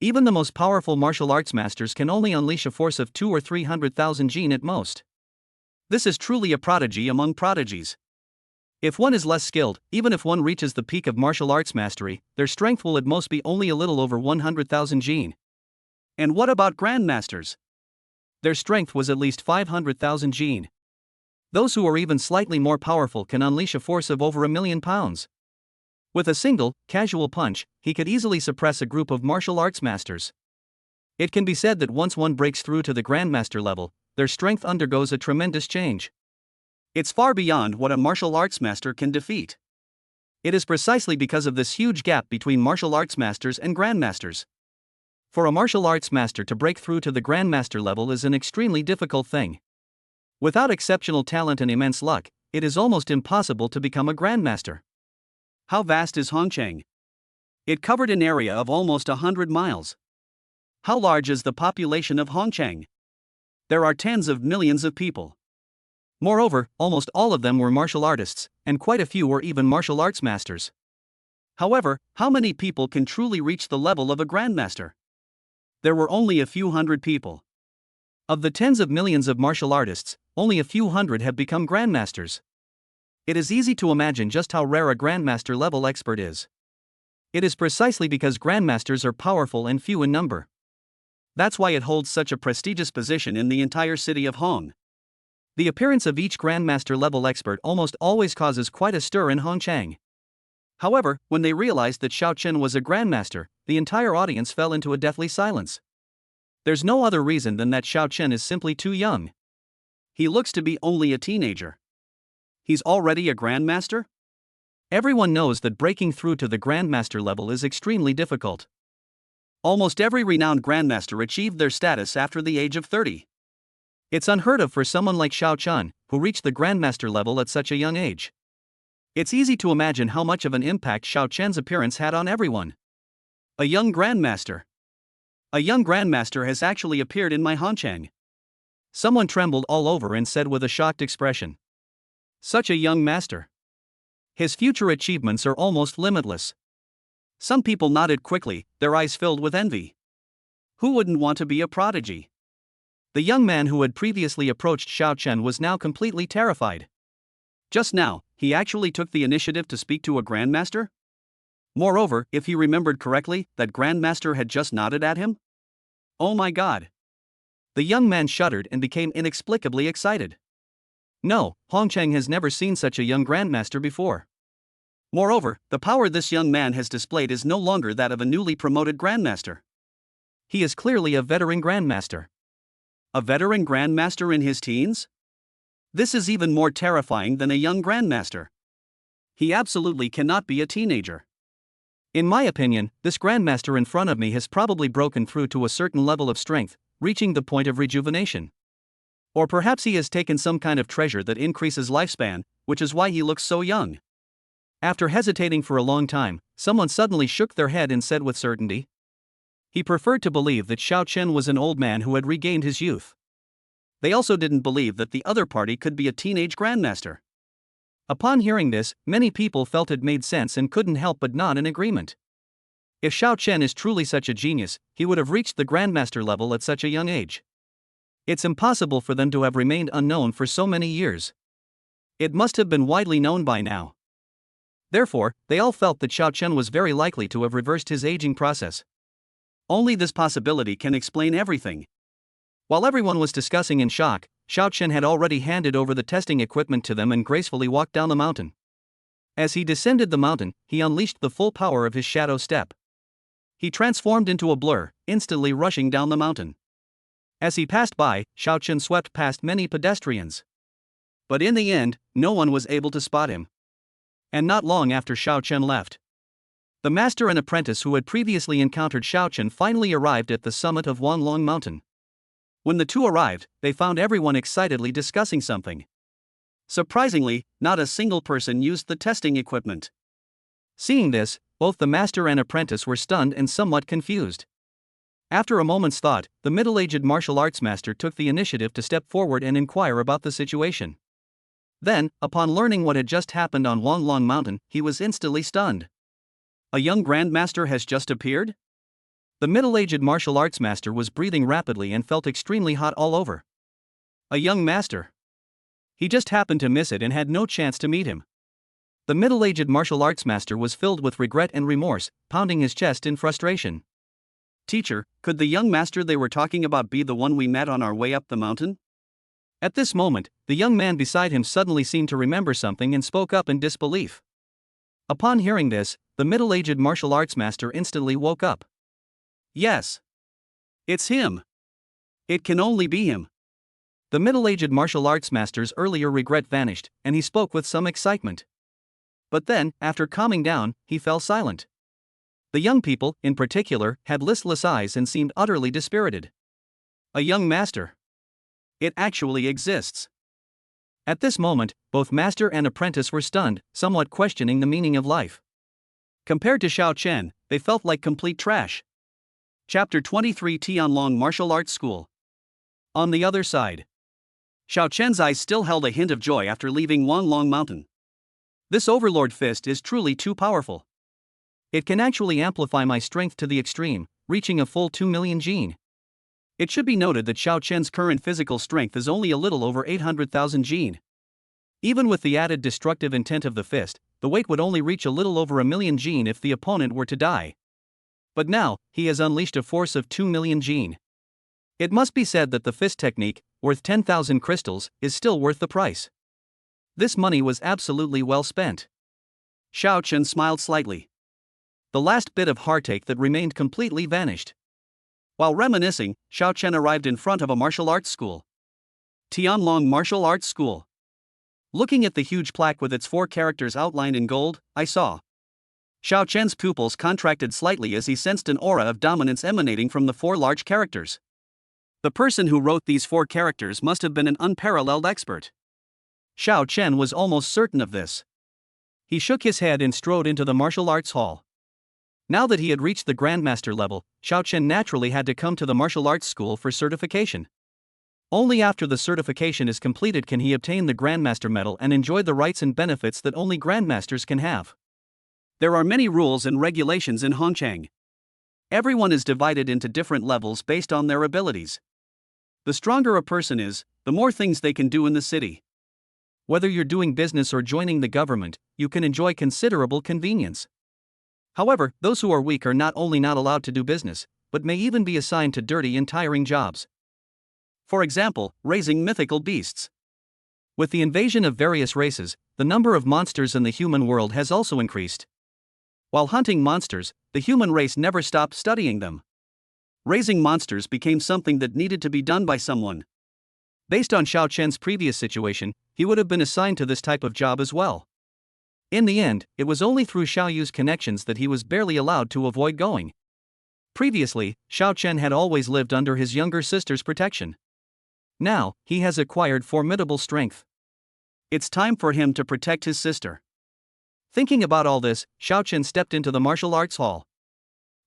Even the most powerful martial arts masters can only unleash a force of 200,000 or 300,000 gene at most. This is truly a prodigy among prodigies. If one is less skilled, even if one reaches the peak of martial arts mastery, their strength will at most be only a little over 100,000 gene. And what about grandmasters? Their strength was at least 500,000 gene. Those who are even slightly more powerful can unleash a force of over 1,000,000 pounds. With a single, casual punch, he could easily suppress a group of martial arts masters. It can be said that once one breaks through to the grandmaster level, their strength undergoes a tremendous change. It's far beyond what a martial arts master can defeat. It is precisely because of this huge gap between martial arts masters and grandmasters. For a martial arts master to break through to the grandmaster level is an extremely difficult thing. Without exceptional talent and immense luck, it is almost impossible to become a grandmaster. How vast is Hongcheng? It covered an area of almost 100 miles. How large is the population of Hongcheng? There are tens of millions of people. Moreover, almost all of them were martial artists, and quite a few were even martial arts masters. However, how many people can truly reach the level of a grandmaster? There were only a few hundred people. Of the tens of millions of martial artists, only a few hundred have become grandmasters. It is easy to imagine just how rare a grandmaster level expert is. It is precisely because grandmasters are powerful and few in number. That's why it holds such a prestigious position in the entire city of Hong. The appearance of each grandmaster level expert almost always causes quite a stir in Hongcheng. However, when they realized that Xiao Chen was a grandmaster, the entire audience fell into a deathly silence. There's no other reason than that Xiao Chen is simply too young. He looks to be only a teenager. He's already a grandmaster? Everyone knows that breaking through to the grandmaster level is extremely difficult. Almost every renowned grandmaster achieved their status after the age of 30. It's unheard of for someone like Xiao Chen, who reached the grandmaster level at such a young age. It's easy to imagine how much of an impact Xiao Chen's appearance had on everyone. A young grandmaster. A young grandmaster has actually appeared in my Hongcheng. Someone trembled all over and said with a shocked expression. Such a young master. His future achievements are almost limitless. Some people nodded quickly, their eyes filled with envy. Who wouldn't want to be a prodigy? The young man who had previously approached Xiao Chen was now completely terrified. Just now, he actually took the initiative to speak to a grandmaster? Moreover, if he remembered correctly, that grandmaster had just nodded at him? Oh my god! The young man shuddered and became inexplicably excited. No, Hongcheng has never seen such a young grandmaster before. Moreover, the power this young man has displayed is no longer that of a newly promoted grandmaster. He is clearly a veteran grandmaster. A veteran grandmaster in his teens? This is even more terrifying than a young grandmaster. He absolutely cannot be a teenager. In my opinion, this grandmaster in front of me has probably broken through to a certain level of strength, reaching the point of rejuvenation. Or perhaps he has taken some kind of treasure that increases lifespan, which is why he looks so young. After hesitating for a long time, someone suddenly shook their head and said with certainty. He preferred to believe that Xiao Chen was an old man who had regained his youth. They also didn't believe that the other party could be a teenage grandmaster. Upon hearing this, many people felt it made sense and couldn't help but nod in agreement. If Xiao Chen is truly such a genius, he would have reached the grandmaster level at such a young age. It's impossible for them to have remained unknown for so many years. It must have been widely known by now. Therefore, they all felt that Xiao Chen was very likely to have reversed his aging process. Only this possibility can explain everything. While everyone was discussing in shock, Xiao Chen had already handed over the testing equipment to them and gracefully walked down the mountain. As he descended the mountain, he unleashed the full power of his shadow step. He transformed into a blur, instantly rushing down the mountain. As he passed by, Xiao Chen swept past many pedestrians. But in the end, no one was able to spot him. And not long after Xiao Chen left, the master and apprentice who had previously encountered Xiao Chen finally arrived at the summit of Wanlong Mountain. When the two arrived, they found everyone excitedly discussing something. Surprisingly, not a single person used the testing equipment. Seeing this, both the master and apprentice were stunned and somewhat confused. After a moment's thought, the middle-aged martial arts master took the initiative to step forward and inquire about the situation. Then, upon learning what had just happened on Wanlong Mountain, he was instantly stunned. A young grandmaster has just appeared? The middle-aged martial arts master was breathing rapidly and felt extremely hot all over. A young master. He just happened to miss it and had no chance to meet him. The middle-aged martial arts master was filled with regret and remorse, pounding his chest in frustration. Teacher, could the young master they were talking about be the one we met on our way up the mountain? At this moment, the young man beside him suddenly seemed to remember something and spoke up in disbelief. Upon hearing this, the middle-aged martial arts master instantly woke up. Yes. It's him. It can only be him. The middle-aged martial arts master's earlier regret vanished, and he spoke with some excitement. But then, after calming down, he fell silent. The young people, in particular, had listless eyes and seemed utterly dispirited. A young master. It actually exists. At this moment, both master and apprentice were stunned, somewhat questioning the meaning of life. Compared to Xiao Chen, they felt like complete trash. Chapter 23 Tianlong Martial Arts School. On the other side, Xiao Chen's eyes still held a hint of joy after leaving Wanlong Mountain. This Overlord Fist is truly too powerful. It can actually amplify my strength to the extreme, reaching a full 2 million gene. It should be noted that Xiao Chen's current physical strength is only a little over 800,000 gene. Even with the added destructive intent of the fist, the weight would only reach a little over a million gene if the opponent were to die. But now, he has unleashed a force of 2 million gene. It must be said that the fist technique, worth 10,000 crystals, is still worth the price. This money was absolutely well spent. Xiao Chen smiled slightly. The last bit of heartache that remained completely vanished. While reminiscing, Xiao Chen arrived in front of a martial arts school. Tianlong Martial Arts School. Looking at the huge plaque with its 4 characters outlined in gold, I saw. Xiao Chen's pupils contracted slightly as he sensed an aura of dominance emanating from the 4 large characters. The person who wrote these 4 characters must have been an unparalleled expert. Xiao Chen was almost certain of this. He shook his head and strode into the martial arts hall. Now that he had reached the Grandmaster level, Xiao Chen naturally had to come to the martial arts school for certification. Only after the certification is completed can he obtain the Grandmaster medal and enjoy the rights and benefits that only Grandmasters can have. There are many rules and regulations in Hongchang. Everyone is divided into different levels based on their abilities. The stronger a person is, the more things they can do in the city. Whether you're doing business or joining the government, you can enjoy considerable convenience. However, those who are weak are not only not allowed to do business, but may even be assigned to dirty and tiring jobs. For example, raising mythical beasts. With the invasion of various races, the number of monsters in the human world has also increased. While hunting monsters, the human race never stopped studying them. Raising monsters became something that needed to be done by someone. Based on Xiao Chen's previous situation, he would have been assigned to this type of job as well. In the end, it was only through Xiao Yu's connections that he was barely allowed to avoid going. Previously, Xiao Chen had always lived under his younger sister's protection. Now, he has acquired formidable strength. It's time for him to protect his sister. Thinking about all this, Xiao Chen stepped into the martial arts hall.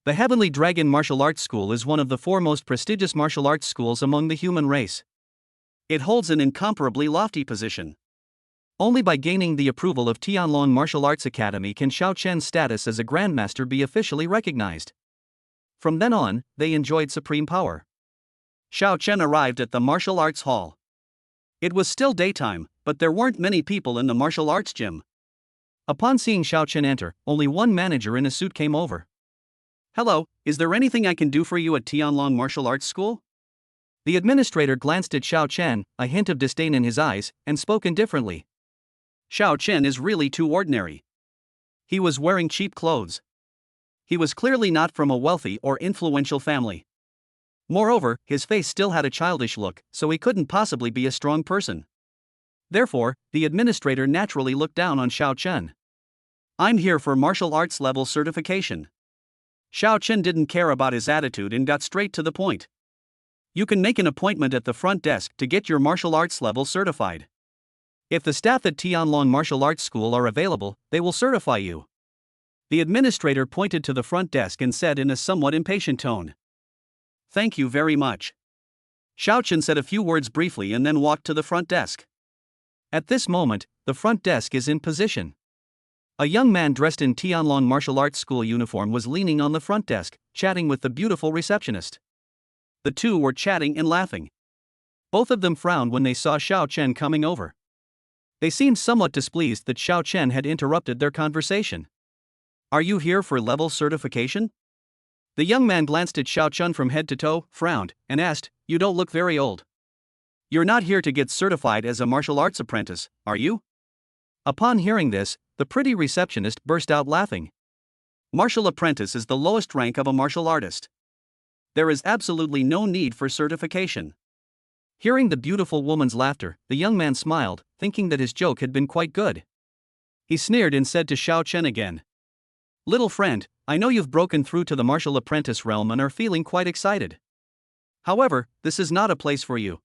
The Heavenly Dragon Martial Arts School is one of the 4 most prestigious martial arts schools among the human race. It holds an incomparably lofty position. Only by gaining the approval of Tianlong Martial Arts Academy can Xiao Chen's status as a Grandmaster be officially recognized. From then on, they enjoyed supreme power. Xiao Chen arrived at the martial arts hall. It was still daytime, but there weren't many people in the martial arts gym. Upon seeing Xiao Chen enter, only one manager in a suit came over. "Hello, is there anything I can do for you at Tianlong Martial Arts School?" The administrator glanced at Xiao Chen, a hint of disdain in his eyes, and spoke indifferently. Xiao Chen is really too ordinary. He was wearing cheap clothes. He was clearly not from a wealthy or influential family. Moreover, his face still had a childish look, so he couldn't possibly be a strong person. Therefore, the administrator naturally looked down on Xiao Chen. "I'm here for martial arts level certification." Xiao Chen didn't care about his attitude and got straight to the point. "You can make an appointment at the front desk to get your martial arts level certified. If the staff at Tianlong Martial Arts School are available, they will certify you." The administrator pointed to the front desk and said in a somewhat impatient tone, "Thank you very much." Xiao Chen said a few words briefly and then walked to the front desk. At this moment, the front desk is in position. A young man dressed in Tianlong Martial Arts School uniform was leaning on the front desk, chatting with the beautiful receptionist. The two were chatting and laughing. Both of them frowned when they saw Xiao Chen coming over. They seemed somewhat displeased that Xiao Chen had interrupted their conversation. "Are you here for level certification?" The young man glanced at Xiao Chen from head to toe, frowned, and asked, "You don't look very old. You're not here to get certified as a martial arts apprentice, are you?" Upon hearing this, the pretty receptionist burst out laughing. Martial apprentice is the lowest rank of a martial artist. There is absolutely no need for certification. Hearing the beautiful woman's laughter, the young man smiled, thinking that his joke had been quite good. He sneered and said to Xiao Chen again, "Little friend, I know you've broken through to the martial apprentice realm and are feeling quite excited. However, this is not a place for you.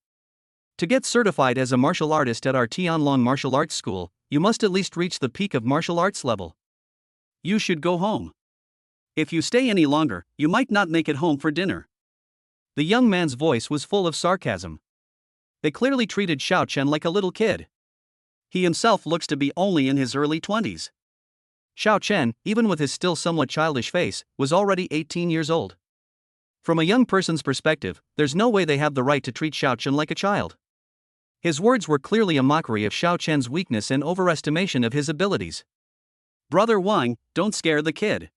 To get certified as a martial artist at our Tianlong Martial Arts School, you must at least reach the peak of martial arts level. You should go home. If you stay any longer, you might not make it home for dinner." The young man's voice was full of sarcasm. They clearly treated Xiao Chen like a little kid. He himself looks to be only in his early 20s. Xiao Chen, even with his still somewhat childish face, was already 18 years old. From a young person's perspective, there's no way they have the right to treat Xiao Chen like a child. His words were clearly a mockery of Xiao Chen's weakness and overestimation of his abilities. "Brother Wang, don't scare the kid.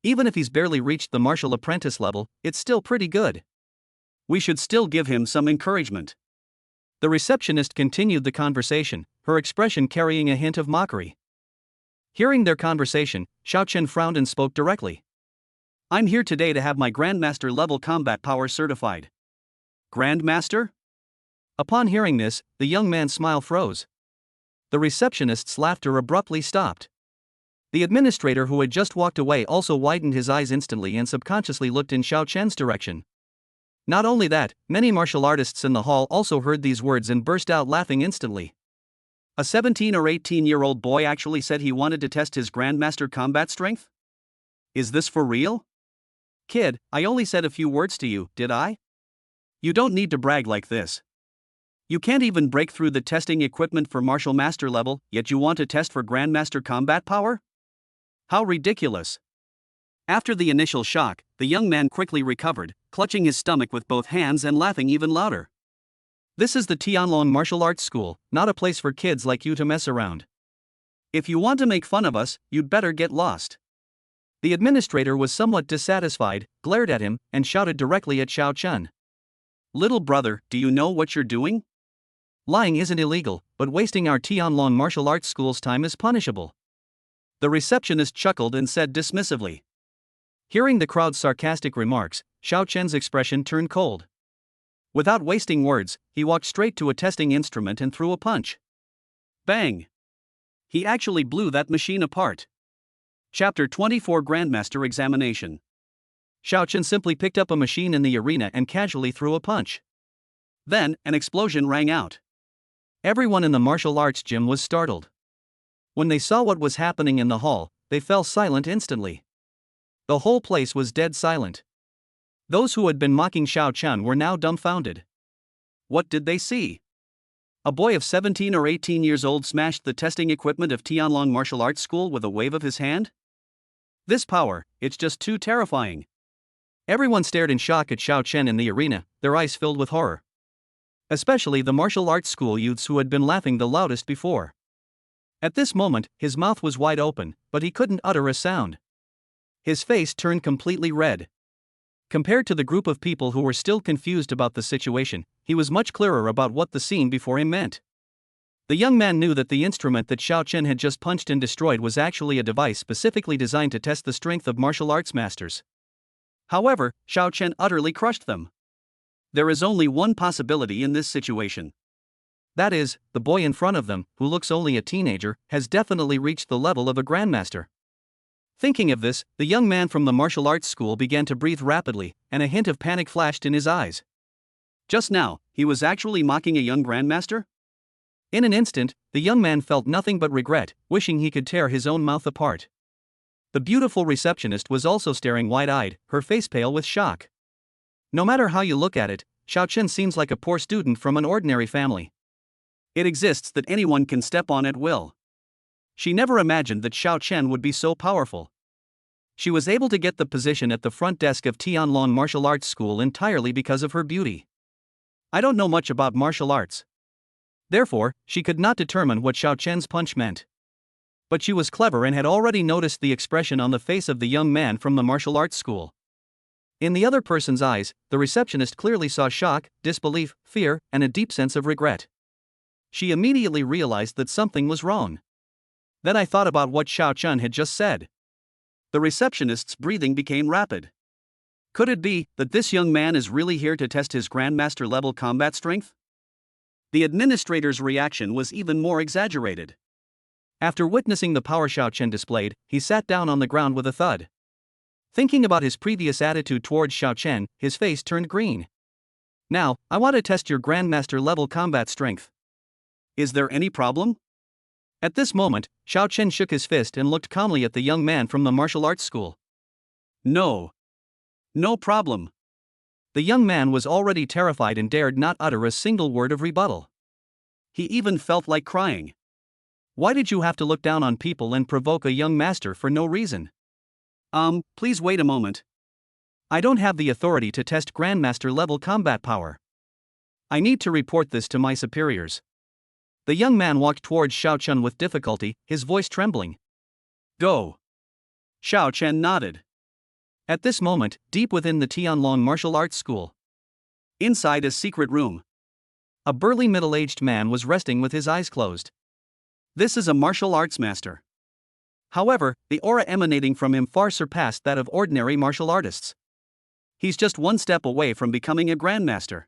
Even if he's barely reached the martial apprentice level, it's still pretty good. We should still give him some encouragement." The receptionist continued the conversation, her expression carrying a hint of mockery. Hearing their conversation, Xiao Chen frowned and spoke directly. "I'm here today to have my Grandmaster level combat power certified." "Grandmaster?" Upon hearing this, the young man's smile froze. The receptionist's laughter abruptly stopped. The administrator who had just walked away also widened his eyes instantly and subconsciously looked in Xiao Chen's direction. Not only that, many martial artists in the hall also heard these words and burst out laughing instantly. A 17 or 18-year-old boy actually said he wanted to test his Grandmaster combat strength? Is this for real? Kid, I only said a few words to you, did I? You don't need to brag like this. You can't even break through the testing equipment for martial master level, yet you want to test for Grandmaster combat power? How ridiculous. After the initial shock, the young man quickly recovered, clutching his stomach with both hands and laughing even louder. "This is the Tianlong Martial Arts School, not a place for kids like you to mess around. If you want to make fun of us, you'd better get lost." The administrator was somewhat dissatisfied, glared at him, and shouted directly at Xiao Chen. "Little brother, do you know what you're doing? Lying isn't illegal, but wasting our Tianlong Martial Arts School's time is punishable." The receptionist chuckled and said dismissively. Hearing the crowd's sarcastic remarks, Xiao Chen's expression turned cold. Without wasting words, he walked straight to a testing instrument and threw a punch. Bang! He actually blew that machine apart. Chapter 24 Grandmaster Examination. Xiao Chen simply picked up a machine in the arena and casually threw a punch. Then, an explosion rang out. Everyone in the martial arts gym was startled. When they saw what was happening in the hall, they fell silent instantly. The whole place was dead silent. Those who had been mocking Xiao Chen were now dumbfounded. What did they see? A boy of 17 or 18 years old smashed the testing equipment of Tianlong Martial Arts School with a wave of his hand? This power, it's just too terrifying. Everyone stared in shock at Xiao Chen in the arena, their eyes filled with horror. Especially the martial arts school youths who had been laughing the loudest before. At this moment, his mouth was wide open, but he couldn't utter a sound. His face turned completely red. Compared to the group of people who were still confused about the situation, he was much clearer about what the scene before him meant. The young man knew that the instrument that Xiao Chen had just punched and destroyed was actually a device specifically designed to test the strength of martial arts masters. However, Xiao Chen utterly crushed them. There is only one possibility in this situation. That is, the boy in front of them, who looks only a teenager, has definitely reached the level of a grandmaster. Thinking of this, the young man from the martial arts school began to breathe rapidly, and a hint of panic flashed in his eyes. Just now, he was actually mocking a young grandmaster? In an instant, the young man felt nothing but regret, wishing he could tear his own mouth apart. The beautiful receptionist was also staring wide-eyed, her face pale with shock. No matter how you look at it, Xiao Chen seems like a poor student from an ordinary family. It exists that anyone can step on at will. She never imagined that Xiao Chen would be so powerful. She was able to get the position at the front desk of Tianlong Martial Arts School entirely because of her beauty. I don't know much about martial arts. Therefore, she could not determine what Xiao Chen's punch meant. But she was clever and had already noticed the expression on the face of the young man from the martial arts school. In the other person's eyes, the receptionist clearly saw shock, disbelief, fear, and a deep sense of regret. She immediately realized that something was wrong. Then I thought about what Xiao Chen had just said. The receptionist's breathing became rapid. Could it be that this young man is really here to test his grandmaster level combat strength? The administrator's reaction was even more exaggerated. After witnessing the power Xiao Chen displayed, he sat down on the ground with a thud. Thinking about his previous attitude towards Xiao Chen, his face turned green. Now, I want to test your grandmaster level combat strength. Is there any problem? At this moment, Xiao Chen shook his fist and looked calmly at the young man from the martial arts school. No. No problem. The young man was already terrified and dared not utter a single word of rebuttal. He even felt like crying. Why did you have to look down on people and provoke a young master for no reason? Please wait a moment. I don't have the authority to test grandmaster level combat power. I need to report this to my superiors. The young man walked towards Xiao Chen with difficulty, his voice trembling. Go. Xiao Chen nodded. At this moment, deep within the Tianlong Martial Arts School, inside a secret room, a burly middle-aged man was resting with his eyes closed. This is a martial arts master. However, the aura emanating from him far surpassed that of ordinary martial artists. He's just one step away from becoming a grandmaster.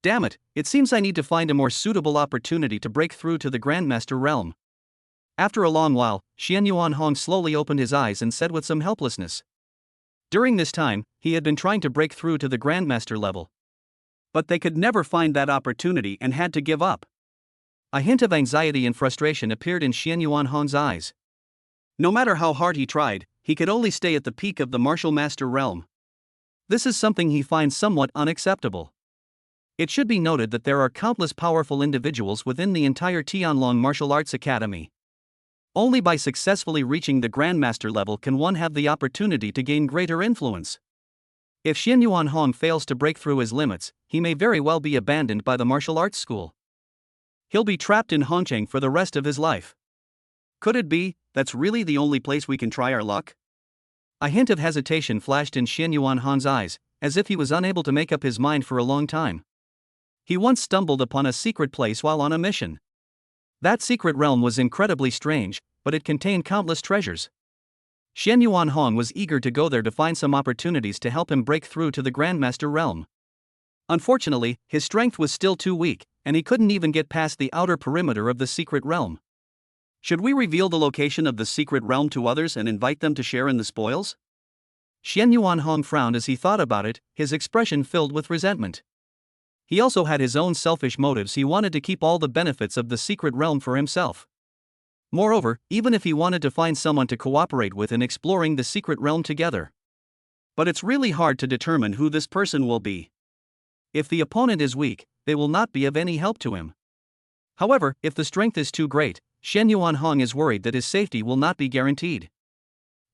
Damn it, it seems I need to find a more suitable opportunity to break through to the grandmaster realm. After a long while, Xian Yuanhong slowly opened his eyes and said with some helplessness. During this time, he had been trying to break through to the grandmaster level. But they could never find that opportunity and had to give up. A hint of anxiety and frustration appeared in Xian Yuanhong's eyes. No matter how hard he tried, he could only stay at the peak of the martial master realm. This is something he finds somewhat unacceptable. It should be noted that there are countless powerful individuals within the entire Tianlong Martial Arts Academy. Only by successfully reaching the grandmaster level can one have the opportunity to gain greater influence. If Xian Yuanhong fails to break through his limits, he may very well be abandoned by the martial arts school. He'll be trapped in Hongqiang for the rest of his life. Could it be that's really the only place we can try our luck? A hint of hesitation flashed in Xian Yuanhong's eyes, as if he was unable to make up his mind for a long time. He once stumbled upon a secret place while on a mission. That secret realm was incredibly strange, but it contained countless treasures. Xian Yuanhong was eager to go there to find some opportunities to help him break through to the grandmaster realm. Unfortunately, his strength was still too weak, and he couldn't even get past the outer perimeter of the secret realm. Should we reveal the location of the secret realm to others and invite them to share in the spoils? Xian Yuanhong frowned as he thought about it, his expression filled with resentment. He also had his own selfish motives. He wanted to keep all the benefits of the secret realm for himself. Moreover, even if he wanted to find someone to cooperate with in exploring the secret realm together. But it's really hard to determine who this person will be. If the opponent is weak, they will not be of any help to him. However, if the strength is too great, Xian Yuanhong is worried that his safety will not be guaranteed.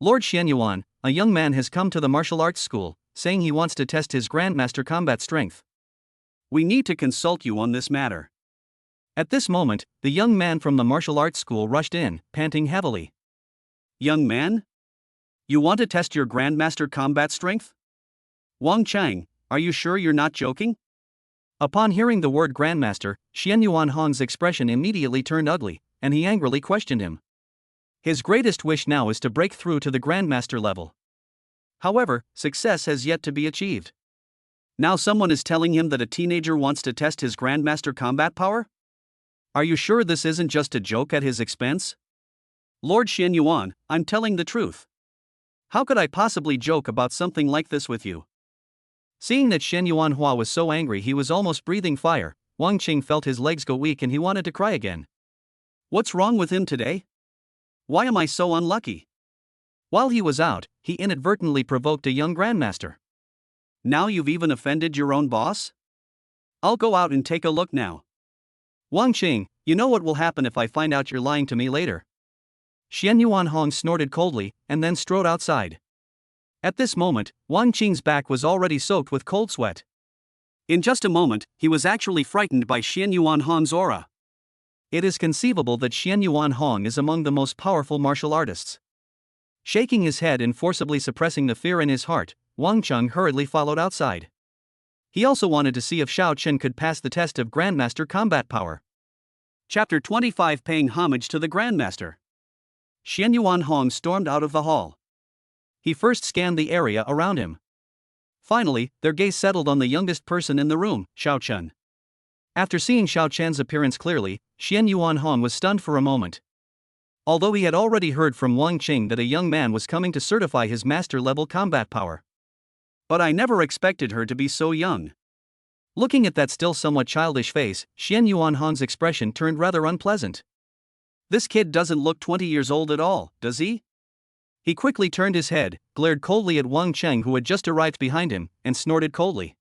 Lord Xian Yuan, a young man has come to the martial arts school, saying he wants to test his Grandmaster combat strength. We need to consult you on this matter. At this moment, the young man from the martial arts school rushed in, panting heavily. Young man? You want to test your Grandmaster combat strength? Wang Chang, are you sure you're not joking? Upon hearing the word Grandmaster, Xian Yuan Hong's expression immediately turned ugly, and he angrily questioned him. His greatest wish now is to break through to the Grandmaster level. However, success has yet to be achieved. Now someone is telling him that a teenager wants to test his Grandmaster combat power? Are you sure this isn't just a joke at his expense? Lord Xian Yuan, I'm telling the truth. How could I possibly joke about something like this with you? Seeing that Xian Yuan Hua was so angry he was almost breathing fire, Wang Qing felt his legs go weak and he wanted to cry again. What's wrong with him today? Why am I so unlucky? While he was out, he inadvertently provoked a young grandmaster. Now you've even offended your own boss? I'll go out and take a look now. Wang Qing, you know what will happen if I find out you're lying to me later. Xian Yuan Hong snorted coldly, and then strode outside. At this moment, Wang Qing's back was already soaked with cold sweat. In just a moment, he was actually frightened by Xian Yuan Hong's aura. It is conceivable that Xian Yuan Hong is among the most powerful martial artists. Shaking his head and forcibly suppressing the fear in his heart, Wang Cheng hurriedly followed outside. He also wanted to see if Xiao Chen could pass the test of Grandmaster combat power. Chapter 25, Paying Homage to the Grandmaster. Xian Yuan Hong stormed out of the hall. He first scanned the area around him. Finally, their gaze settled on the youngest person in the room, Xiao Chen. After seeing Xiao Chen's appearance clearly, Xian Yuan Hong was stunned for a moment. Although he had already heard from Wang Qing that a young man was coming to certify his master-level combat power. But I never expected her to be so young. Looking at that still somewhat childish face, Xian Yuan Hong's expression turned rather unpleasant. This kid doesn't look 20 years old at all, does he? He quickly turned his head, glared coldly at Wang Cheng who had just arrived behind him, and snorted coldly.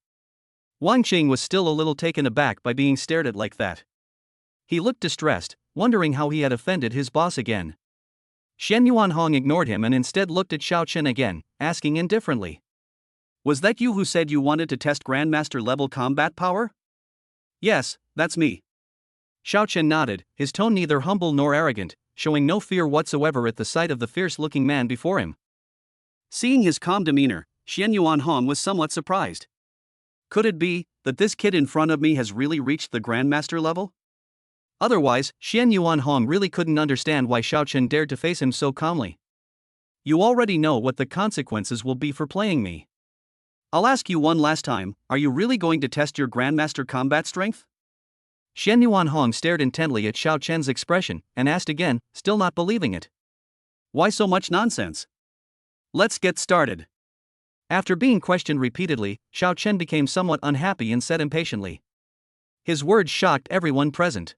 Wang Qing was still a little taken aback by being stared at like that. He looked distressed, wondering how he had offended his boss again. Xian Yuan Hong ignored him and instead looked at Xiao Chen again, asking indifferently. Was that you who said you wanted to test Grandmaster-level combat power? Yes, that's me. Xiao Chen nodded, his tone neither humble nor arrogant, showing no fear whatsoever at the sight of the fierce-looking man before him. Seeing his calm demeanor, Xian Yuan Hong was somewhat surprised. Could it be that this kid in front of me has really reached the Grandmaster level? Otherwise, Xian Yuan Hong really couldn't understand why Xiao Chen dared to face him so calmly. You already know what the consequences will be for playing me. I'll ask you one last time, are you really going to test your Grandmaster combat strength? Xian Yuan Hong stared intently at Xiao Chen's expression, and asked again, still not believing it. Why so much nonsense? Let's get started. After being questioned repeatedly, Xiao Chen became somewhat unhappy and said impatiently. His words shocked everyone present.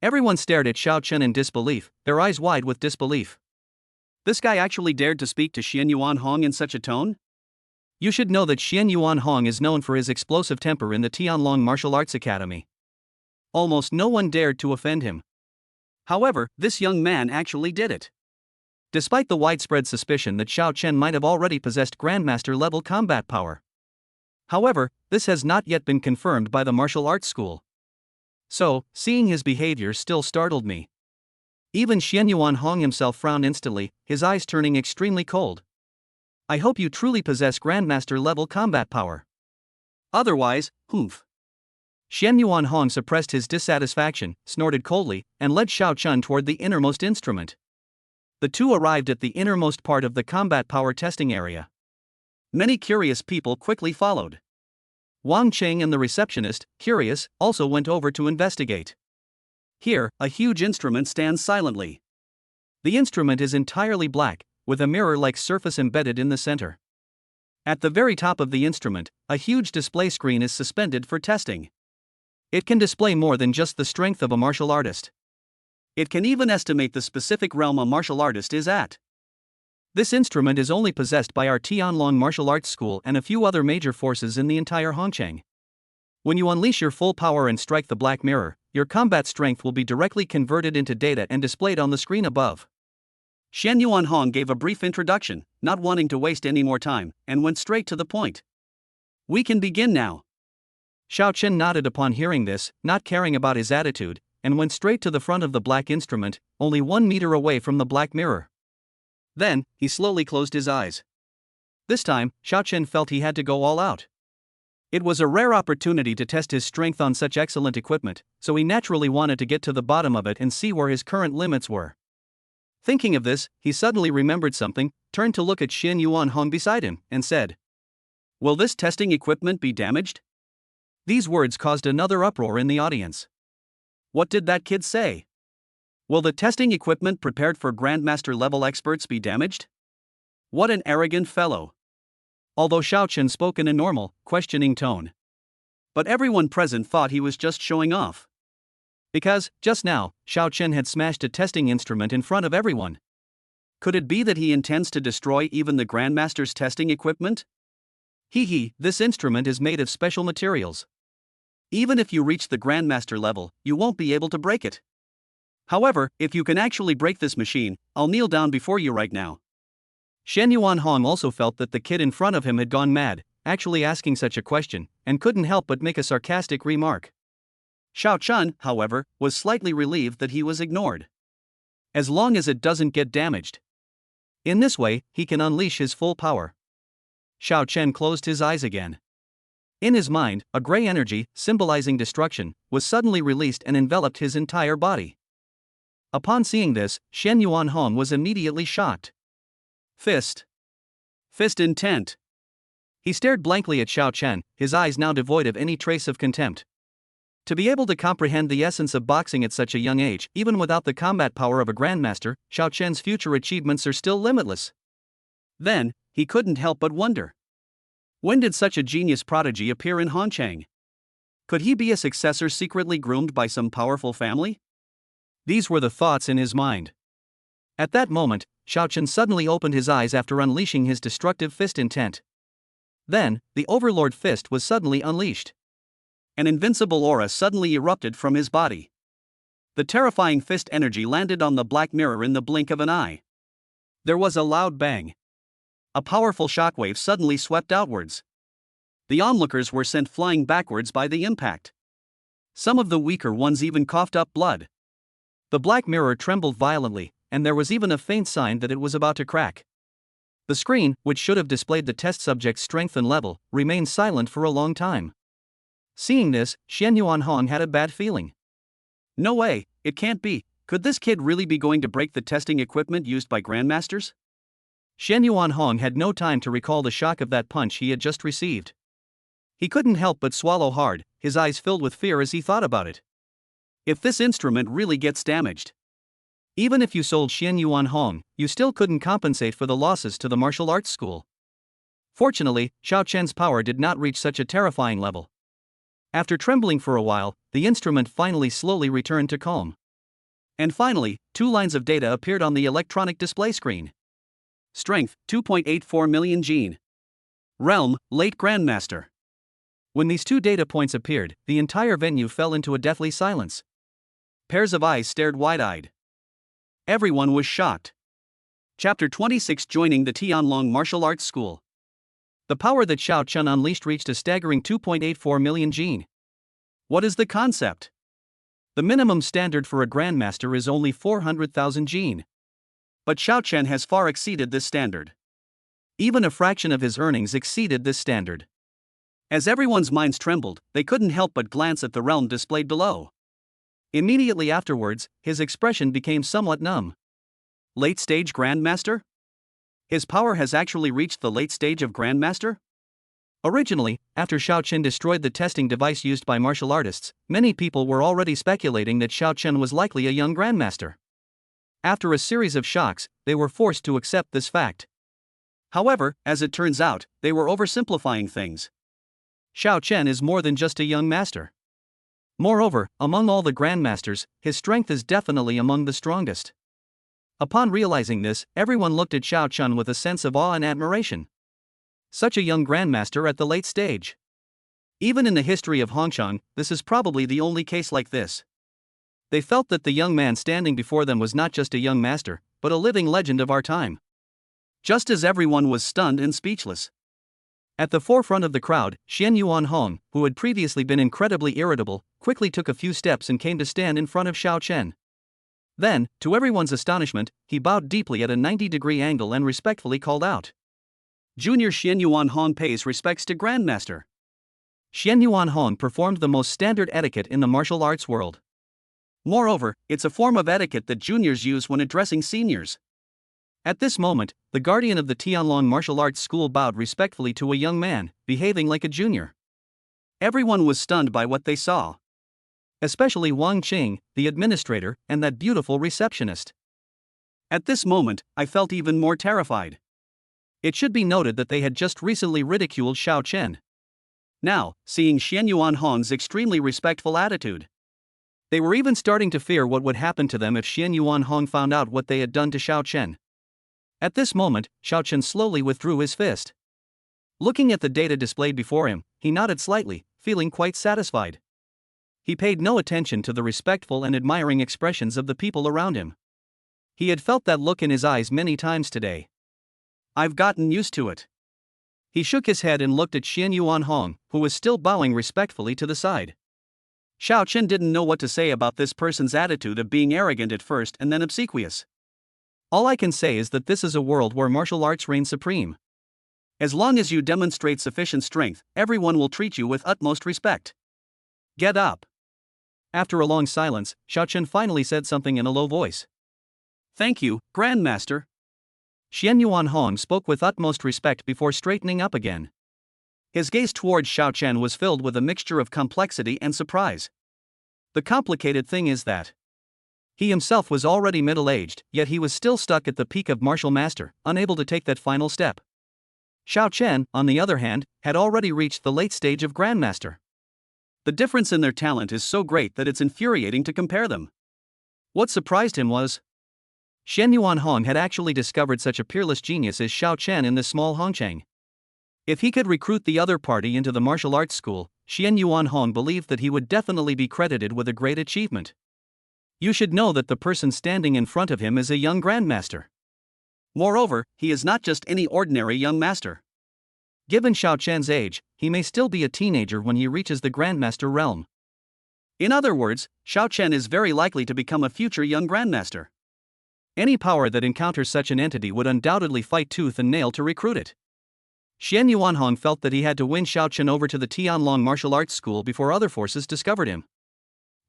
Everyone stared at Xiao Chen in disbelief, their eyes wide with disbelief. This guy actually dared to speak to Xian Yuan Hong in such a tone? You should know that Xian Yuan Hong is known for his explosive temper in the Tianlong Martial Arts Academy. Almost no one dared to offend him. However, this young man actually did it. Despite the widespread suspicion that Xiao Chen might have already possessed Grandmaster-level combat power. However, this has not yet been confirmed by the martial arts school. So, seeing his behavior still startled me. Even Xian Yuan Hong himself frowned instantly, his eyes turning extremely cold. I hope you truly possess Grandmaster-level combat power. Otherwise, humph. Xian Yuan Hong suppressed his dissatisfaction, snorted coldly, and led Xiao Chen toward the innermost instrument. The two arrived at the innermost part of the combat power testing area. Many curious people quickly followed. Wang Qing and the receptionist, curious, also went over to investigate. Here, a huge instrument stands silently. The instrument is entirely black, with a mirror-like surface embedded in the center. At the very top of the instrument, a huge display screen is suspended for testing. It can display more than just the strength of a martial artist. It can even estimate the specific realm a martial artist is at. This instrument is only possessed by our Tianlong Martial Arts School and a few other major forces in the entire Hongcheng. When you unleash your full power and strike the black mirror, your combat strength will be directly converted into data and displayed on the screen above. Xian Yuanhong gave a brief introduction, not wanting to waste any more time, and went straight to the point. We can begin now. Xiao Chen nodded upon hearing this, not caring about his attitude, and went straight to the front of the black instrument, only 1 meter away from the black mirror. Then, he slowly closed his eyes. This time, Xiao Chen felt he had to go all out. It was a rare opportunity to test his strength on such excellent equipment, so he naturally wanted to get to the bottom of it and see where his current limits were. Thinking of this, he suddenly remembered something, turned to look at Xian Yuanhong beside him, and said, "Will this testing equipment be damaged?" These words caused another uproar in the audience. What did that kid say? Will the testing equipment prepared for Grandmaster level experts be damaged? What an arrogant fellow. Although Xiao Chen spoke in a normal, questioning tone. But everyone present thought he was just showing off. Because, just now, Xiao Chen had smashed a testing instrument in front of everyone. Could it be that he intends to destroy even the Grandmaster's testing equipment? This instrument is made of special materials. Even if you reach the Grandmaster level, you won't be able to break it. However, if you can actually break this machine, I'll kneel down before you right now. Xian Yuanhong also felt that the kid in front of him had gone mad, actually asking such a question, and couldn't help but make a sarcastic remark. Xiao Chen, however, was slightly relieved that he was ignored. As long as it doesn't get damaged. In this way, he can unleash his full power. Xiao Chen closed his eyes again. In his mind, a gray energy, symbolizing destruction, was suddenly released and enveloped his entire body. Upon seeing this, Xian Yuanhong was immediately shocked. Fist intent. He stared blankly at Xiao Chen, his eyes now devoid of any trace of contempt. To be able to comprehend the essence of boxing at such a young age, even without the combat power of a grandmaster, Xiao Chen's future achievements are still limitless. Then, he couldn't help but wonder. When did such a genius prodigy appear in Hanchang? Could he be a successor secretly groomed by some powerful family? These were the thoughts in his mind. At that moment, Xiao Chen suddenly opened his eyes after unleashing his destructive fist intent. Then, the Overlord Fist was suddenly unleashed. An invincible aura suddenly erupted from his body. The terrifying fist energy landed on the black mirror in the blink of an eye. There was a loud bang. A powerful shockwave suddenly swept outwards. The onlookers were sent flying backwards by the impact. Some of the weaker ones even coughed up blood. The black mirror trembled violently, and there was even a faint sign that it was about to crack. The screen, which should have displayed the test subject's strength and level, remained silent for a long time. Seeing this, Xian Yuanhong had a bad feeling. No way, it can't be. Could this kid really be going to break the testing equipment used by Grandmasters? Xian Yuanhong had no time to recall the shock of that punch he had just received. He couldn't help but swallow hard, his eyes filled with fear as he thought about it. If this instrument really gets damaged, even if you sold Xian Yuanhong, you still couldn't compensate for the losses to the martial arts school. Fortunately, Xiao Chen's power did not reach such a terrifying level. After trembling for a while, the instrument finally slowly returned to calm. And finally, 2 lines of data appeared on the electronic display screen. Strength, 2.84 million gene. Realm, late Grandmaster. When these 2 data points appeared, the entire venue fell into a deathly silence. Pairs of eyes stared wide-eyed. Everyone was shocked. Chapter 26: Joining the Tianlong Martial Arts School. The power that Xiao Chen unleashed reached a staggering 2.84 million gene. What is the concept? The minimum standard for a Grandmaster is only 400,000 gene. But Xiao Chen has far exceeded this standard. Even a fraction of his earnings exceeded this standard. As everyone's minds trembled, they couldn't help but glance at the realm displayed below. Immediately afterwards, his expression became somewhat numb. Late stage Grandmaster? His power has actually reached the late stage of Grandmaster? Originally, after Xiao Chen destroyed the testing device used by martial artists, many people were already speculating that Xiao Chen was likely a young Grandmaster. After a series of shocks, they were forced to accept this fact. However, as it turns out, they were oversimplifying things. Xiao Chen is more than just a young master. Moreover, among all the Grandmasters, his strength is definitely among the strongest. Upon realizing this, everyone looked at Xiao Chen with a sense of awe and admiration. Such a young Grandmaster at the late stage. Even in the history of Hongchang, this is probably the only case like this. They felt that the young man standing before them was not just a young master, but a living legend of our time. Just as everyone was stunned and speechless. At the forefront of the crowd, Xian Yuanhong, who had previously been incredibly irritable, quickly took a few steps and came to stand in front of Xiao Chen. Then, to everyone's astonishment, he bowed deeply at a 90-degree angle and respectfully called out, Junior Xian Yuanhong pays respects to Grandmaster. Xian Yuanhong performed the most standard etiquette in the martial arts world. Moreover, it's a form of etiquette that juniors use when addressing seniors. At this moment, the guardian of the Tianlong martial arts school bowed respectfully to a young man, behaving like a junior. Everyone was stunned by what they saw. Especially Wang Qing, the administrator, and that beautiful receptionist. At this moment, I felt even more terrified. It should be noted that they had just recently ridiculed Xiao Chen. Now, seeing Xian Yuanhong's extremely respectful attitude, they were even starting to fear what would happen to them if Xian Yuanhong found out what they had done to Xiao Chen. At this moment, Xiao Chen slowly withdrew his fist. Looking at the data displayed before him, he nodded slightly, feeling quite satisfied. He paid no attention to the respectful and admiring expressions of the people around him. He had felt that look in his eyes many times today. I've gotten used to it. He shook his head and looked at Xian Yuanhong, who was still bowing respectfully to the side. Xiao Chen didn't know what to say about this person's attitude of being arrogant at first and then obsequious. All I can say is that this is a world where martial arts reign supreme. As long as you demonstrate sufficient strength, everyone will treat you with utmost respect. Get up. After a long silence, Xiao Chen finally said something in a low voice. Thank you, Grandmaster. Xian Yuanhong spoke with utmost respect before straightening up again. His gaze towards Xiao Chen was filled with a mixture of complexity and surprise. The complicated thing is that he himself was already middle-aged, yet he was still stuck at the peak of martial master, unable to take that final step. Xiao Chen, on the other hand, had already reached the late stage of Grandmaster. The difference in their talent is so great that it's infuriating to compare them. What surprised him was Xian Yuanhong had actually discovered such a peerless genius as Xiao Chen in this small Hongchang. If he could recruit the other party into the martial arts school, Xian Yuanhong believed that he would definitely be credited with a great achievement. You should know that the person standing in front of him is a young grandmaster. Moreover, he is not just any ordinary young master. Given Xiao Chen's age, he may still be a teenager when he reaches the grandmaster realm. In other words, Xiao Chen is very likely to become a future young grandmaster. Any power that encounters such an entity would undoubtedly fight tooth and nail to recruit it. Xian Yuanhong felt that he had to win Xiao Chen over to the Tianlong martial arts school before other forces discovered him.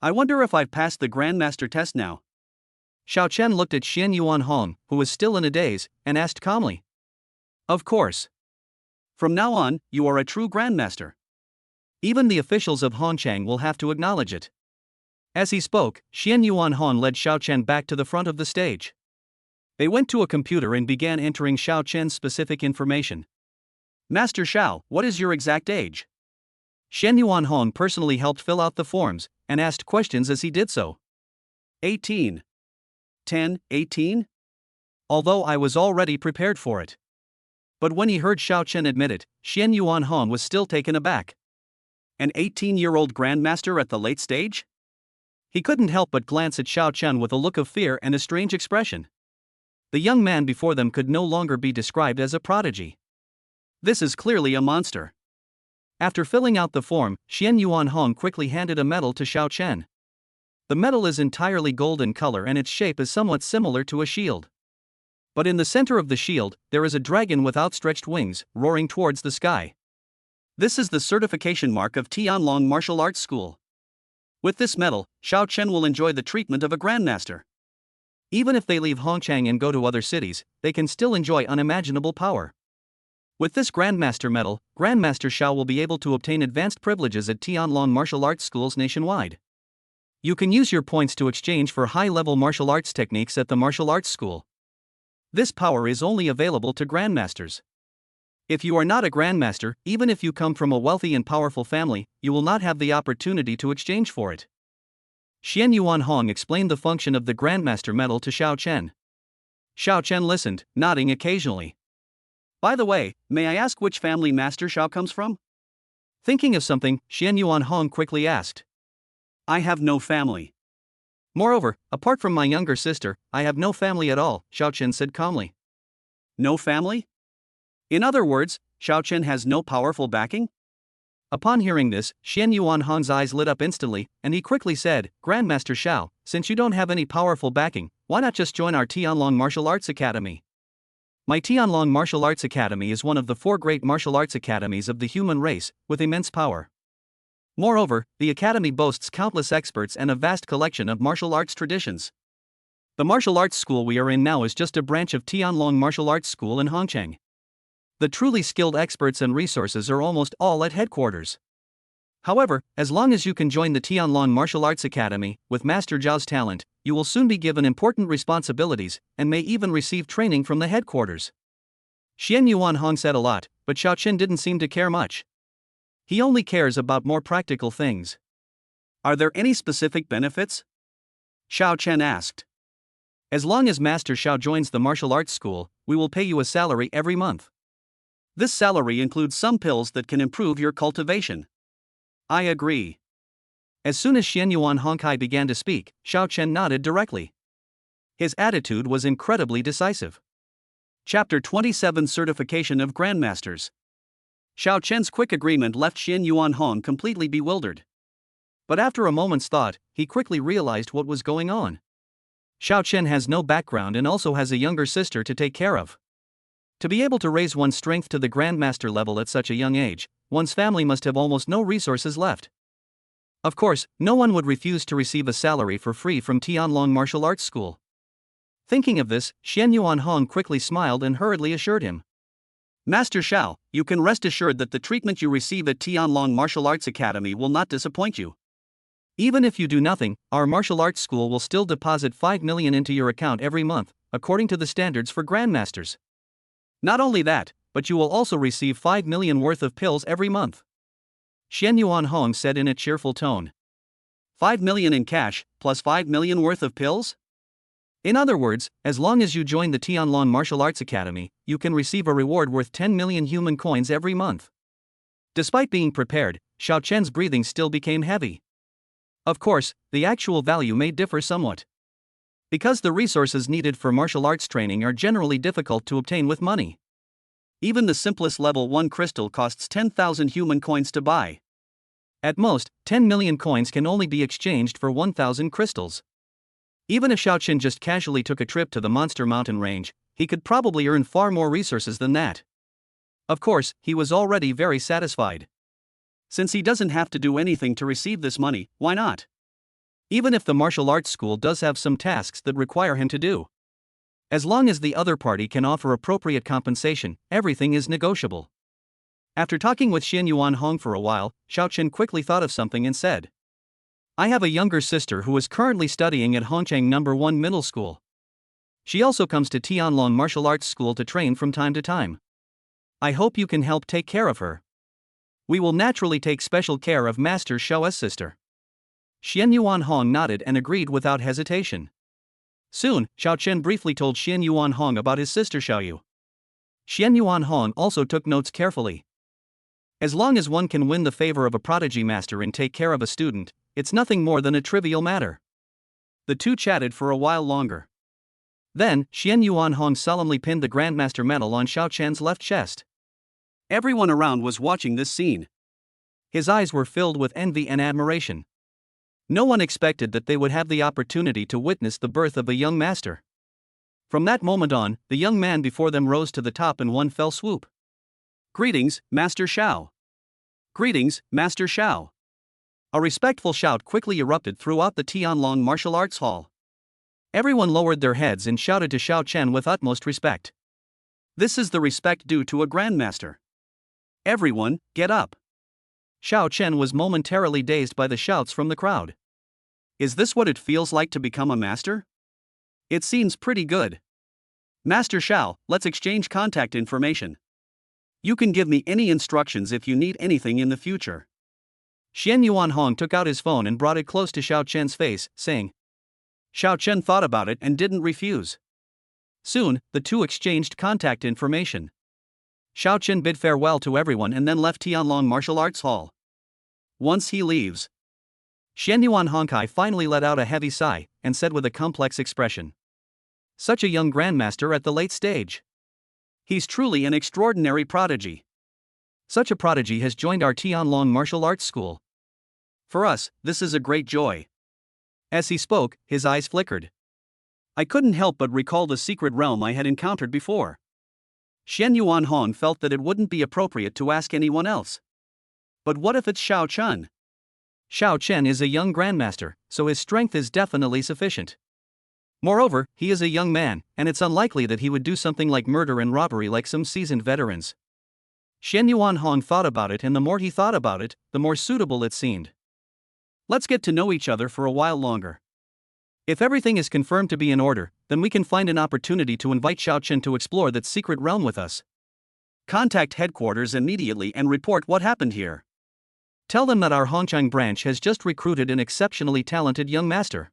I wonder if I've passed the grandmaster test now. Xiao Chen looked at Xian Yuanhong, who was still in a daze, and asked calmly. Of course. From now on, you are a true grandmaster. Even the officials of Hongchang will have to acknowledge it. As he spoke, Xian Yuanhong led Xiao Chen back to the front of the stage. They went to a computer and began entering Xiao Chen's specific information. Master Xiao, what is your exact age? Xian Yuanhong personally helped fill out the forms, and asked questions as he did so. 18. 10, 18? Although I was already prepared for it. But when he heard Xiao Chen admit it, Xian Yuanhong was still taken aback. An 18-year-old grandmaster at the late stage? He couldn't help but glance at Xiao Chen with a look of fear and a strange expression. The young man before them could no longer be described as a prodigy. This is clearly a monster. After filling out the form, Xian Yuanhong quickly handed a medal to Xiao Chen. The medal is entirely gold in color and its shape is somewhat similar to a shield. But in the center of the shield, there is a dragon with outstretched wings, roaring towards the sky. This is the certification mark of Tianlong Martial Arts School. With this medal, Xiao Chen will enjoy the treatment of a grandmaster. Even if they leave Hongchang and go to other cities, they can still enjoy unimaginable power. With this Grandmaster medal, Grandmaster Xiao will be able to obtain advanced privileges at Tianlong martial arts schools nationwide. You can use your points to exchange for high-level martial arts techniques at the martial arts school. This power is only available to Grandmasters. If you are not a Grandmaster, even if you come from a wealthy and powerful family, you will not have the opportunity to exchange for it. Xian Yuanhong explained the function of the Grandmaster medal to Xiao Chen. Xiao Chen listened, nodding occasionally. By the way, may I ask which family Master Xiao comes from? Thinking of something, Xian Yuanhong quickly asked. I have no family. Moreover, apart from my younger sister, I have no family at all, Xiao Chen said calmly. No family? In other words, Xiao Chen has no powerful backing? Upon hearing this, Xian Yuan Hong's eyes lit up instantly, and he quickly said, Grandmaster Xiao, since you don't have any powerful backing, why not just join our Tianlong Martial Arts Academy? My Tianlong Martial Arts Academy is one of the 4 great martial arts academies of the human race, with immense power. Moreover, the academy boasts countless experts and a vast collection of martial arts traditions. The martial arts school we are in now is just a branch of Tianlong Martial Arts School in Hongcheng. The truly skilled experts and resources are almost all at headquarters. However, as long as you can join the Tianlong Martial Arts Academy, with Master Zhao's talent, you will soon be given important responsibilities, and may even receive training from the headquarters. Xian Yuan Hong said a lot, but Xiao Chen didn't seem to care much. He only cares about more practical things. Are there any specific benefits? Xiao Chen asked. As long as Master Xiao joins the martial arts school, we will pay you a salary every month. This salary includes some pills that can improve your cultivation. I agree. As soon as Xian Yuan Hongkai began to speak, Xiao Chen nodded directly. His attitude was incredibly decisive. Chapter 27 Certification of Grandmasters. Xiao Chen's quick agreement left Xian Yuan Hong completely bewildered. But after a moment's thought, he quickly realized what was going on. Xiao Chen has no background and also has a younger sister to take care of. To be able to raise one's strength to the Grandmaster level at such a young age, one's family must have almost no resources left. Of course, no one would refuse to receive a salary for free from Tianlong Martial Arts School. Thinking of this, Xian Yuan Hong quickly smiled and hurriedly assured him. Master Xiao, you can rest assured that the treatment you receive at Tianlong Martial Arts Academy will not disappoint you. Even if you do nothing, our martial arts school will still deposit 5 million into your account every month, according to the standards for Grandmasters. Not only that, but you will also receive 5 million worth of pills every month. Xian Yuan Hong said in a cheerful tone. 5 million in cash, plus 5 million worth of pills? In other words, as long as you join the Tianlong Martial Arts Academy, you can receive a reward worth 10 million human coins every month. Despite being prepared, Xiao Chen's breathing still became heavy. Of course, the actual value may differ somewhat. Because the resources needed for martial arts training are generally difficult to obtain with money. Even the simplest level 1 crystal costs 10,000 human coins to buy. At most, 10 million coins can only be exchanged for 1,000 crystals. Even if Xiao Chen just casually took a trip to the Monster Mountain range, he could probably earn far more resources than that. Of course, he was already very satisfied. Since he doesn't have to do anything to receive this money, why not? Even if the martial arts school does have some tasks that require him to do. As long as the other party can offer appropriate compensation, everything is negotiable. After talking with Xian Yuan Hong for a while, Xiao Chen quickly thought of something and said, I have a younger sister who is currently studying at Hongcheng No. 1 Middle School. She also comes to Tianlong Martial Arts School to train from time to time. I hope you can help take care of her. We will naturally take special care of Master Xiao's sister. Xian Yuan Hong nodded and agreed without hesitation. Soon, Xiao Chen briefly told Xian Yuan Hong about his sister Xiaoyu. Xian Yuan Hong also took notes carefully. As long as one can win the favor of a prodigy master and take care of a student, it's nothing more than a trivial matter. The two chatted for a while longer. Then, Xian Yuan Hong solemnly pinned the Grandmaster medal on Xiao Chen's left chest. Everyone around was watching this scene. His eyes were filled with envy and admiration. No one expected that they would have the opportunity to witness the birth of a young master. From that moment on, the young man before them rose to the top in one fell swoop. Greetings, Master Xiao. Greetings, Master Xiao. A respectful shout quickly erupted throughout the Tianlong Martial Arts Hall. Everyone lowered their heads and shouted to Xiao Chen with utmost respect. This is the respect due to a grandmaster. Everyone, get up. Xiao Chen was momentarily dazed by the shouts from the crowd. Is this what it feels like to become a master? It seems pretty good. Master Xiao, let's exchange contact information. You can give me any instructions if you need anything in the future. Xian Yuan Hong took out his phone and brought it close to Xiao Chen's face, saying. Xiao Chen thought about it and didn't refuse. Soon, the two exchanged contact information. Xiao Chen bid farewell to everyone and then left Tianlong Martial Arts Hall. Once he leaves, Xian Yuan Hongkai finally let out a heavy sigh, and said with a complex expression. Such a young grandmaster at the late stage. He's truly an extraordinary prodigy. Such a prodigy has joined our Tianlong martial arts school. For us, this is a great joy. As he spoke, his eyes flickered. I couldn't help but recall the secret realm I had encountered before. Xian Yuanhong felt that it wouldn't be appropriate to ask anyone else. But what if it's Xiao Chun? Xiao Chen is a young grandmaster, so his strength is definitely sufficient. Moreover, he is a young man, and it's unlikely that he would do something like murder and robbery like some seasoned veterans. Xian Yuanhong thought about it, and the more he thought about it, the more suitable it seemed. Let's get to know each other for a while longer. If everything is confirmed to be in order, then we can find an opportunity to invite Xiao Chen to explore that secret realm with us. Contact headquarters immediately and report what happened here. Tell them that our Hongqiang branch has just recruited an exceptionally talented young master.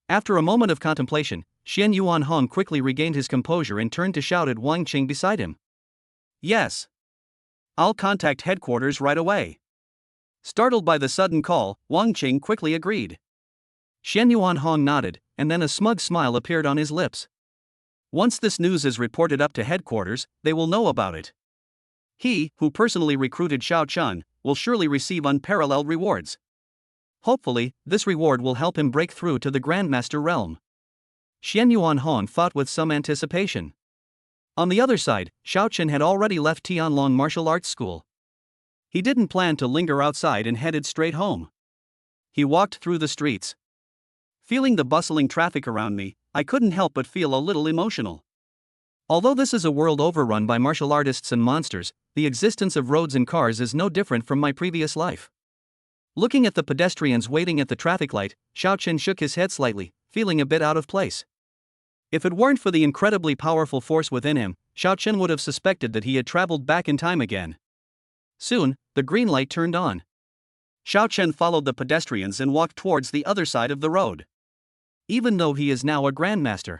After a moment of contemplation, Xian Yuanhong quickly regained his composure and turned to shout at Wang Qing beside him. Yes. I'll contact headquarters right away. Startled by the sudden call, Wang Qing quickly agreed. Xian Yuanhong nodded, and then a smug smile appeared on his lips. Once this news is reported up to headquarters, they will know about it. He, who personally recruited Xiao Chun, will surely receive unparalleled rewards. Hopefully, this reward will help him break through to the Grandmaster realm. Xian Yuanhong thought with some anticipation. On the other side, Xiao Chen had already left Tianlong martial arts school. He didn't plan to linger outside and headed straight home. He walked through the streets. Feeling the bustling traffic around me, I couldn't help but feel a little emotional. Although this is a world overrun by martial artists and monsters, the existence of roads and cars is no different from my previous life. Looking at the pedestrians waiting at the traffic light, Xiao Chen shook his head slightly, feeling a bit out of place. If it weren't for the incredibly powerful force within him, Xiao Chen would have suspected that he had traveled back in time again. Soon, the green light turned on. Xiao Chen followed the pedestrians and walked towards the other side of the road. Even though he is now a grandmaster.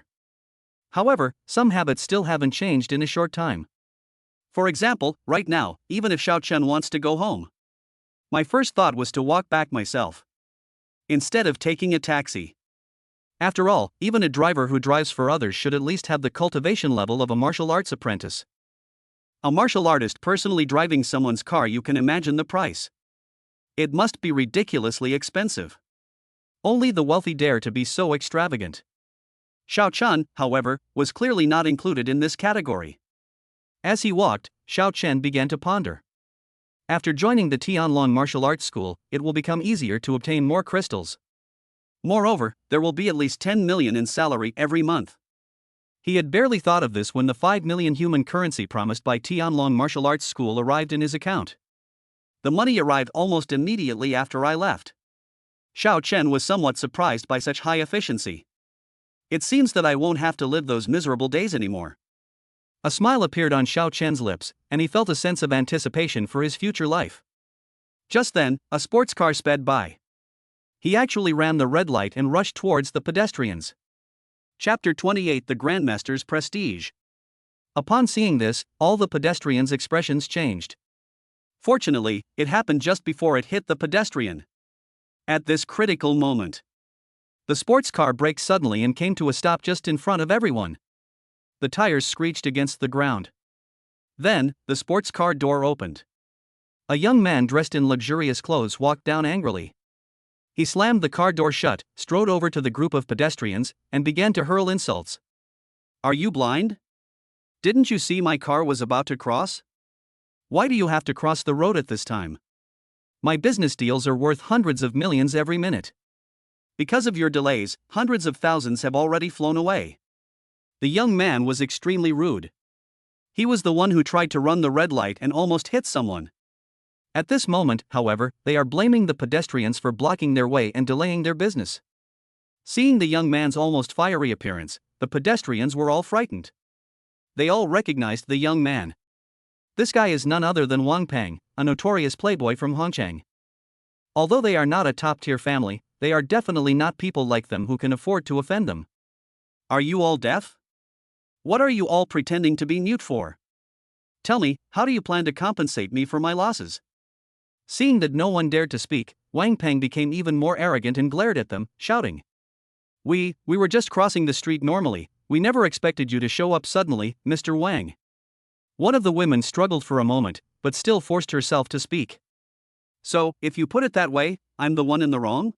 However, some habits still haven't changed in a short time. For example, right now, even if Xiao Chen wants to go home, my first thought was to walk back myself, instead of taking a taxi. After all, even a driver who drives for others should at least have the cultivation level of a martial arts apprentice. A martial artist personally driving someone's car, you can imagine the price. It must be ridiculously expensive. Only the wealthy dare to be so extravagant. Xiao Chun, however, was clearly not included in this category. As he walked, Xiao Chen began to ponder. After joining the Tianlong martial arts school, it will become easier to obtain more crystals. Moreover, there will be at least 10 million in salary every month. He had barely thought of this when the 5 million human currency promised by Tianlong martial arts school arrived in his account. The money arrived almost immediately after I left. Xiao Chen was somewhat surprised by such high efficiency. It seems that I won't have to live those miserable days anymore. A smile appeared on Xiao Chen's lips, and he felt a sense of anticipation for his future life. Just then, a sports car sped by. He actually ran the red light and rushed towards the pedestrians. Chapter 28: The Grandmaster's Prestige. Upon seeing this, all the pedestrians' expressions changed. Fortunately, it happened just before it hit the pedestrian. At this critical moment, the sports car braked suddenly and came to a stop just in front of everyone. The tires screeched against the ground. Then, the sports car door opened. A young man dressed in luxurious clothes walked down angrily. He slammed the car door shut, strode over to the group of pedestrians, and began to hurl insults. Are you blind? Didn't you see my car was about to cross? Why do you have to cross the road at this time? My business deals are worth hundreds of millions every minute. Because of your delays, hundreds of thousands have already flown away. The young man was extremely rude. He was the one who tried to run the red light and almost hit someone. At this moment, however, they are blaming the pedestrians for blocking their way and delaying their business. Seeing the young man's almost fiery appearance, the pedestrians were all frightened. They all recognized the young man. This guy is none other than Wang Peng, a notorious playboy from Hongqiang. Although they are not a top-tier family, they are definitely not people like them who can afford to offend them. Are you all deaf? What are you all pretending to be mute for? Tell me, how do you plan to compensate me for my losses? Seeing that no one dared to speak, Wang Peng became even more arrogant and glared at them, shouting. We were just crossing the street normally. We never expected you to show up suddenly, Mr. Wang. One of the women struggled for a moment, but still forced herself to speak. So, if you put it that way, I'm the one in the wrong?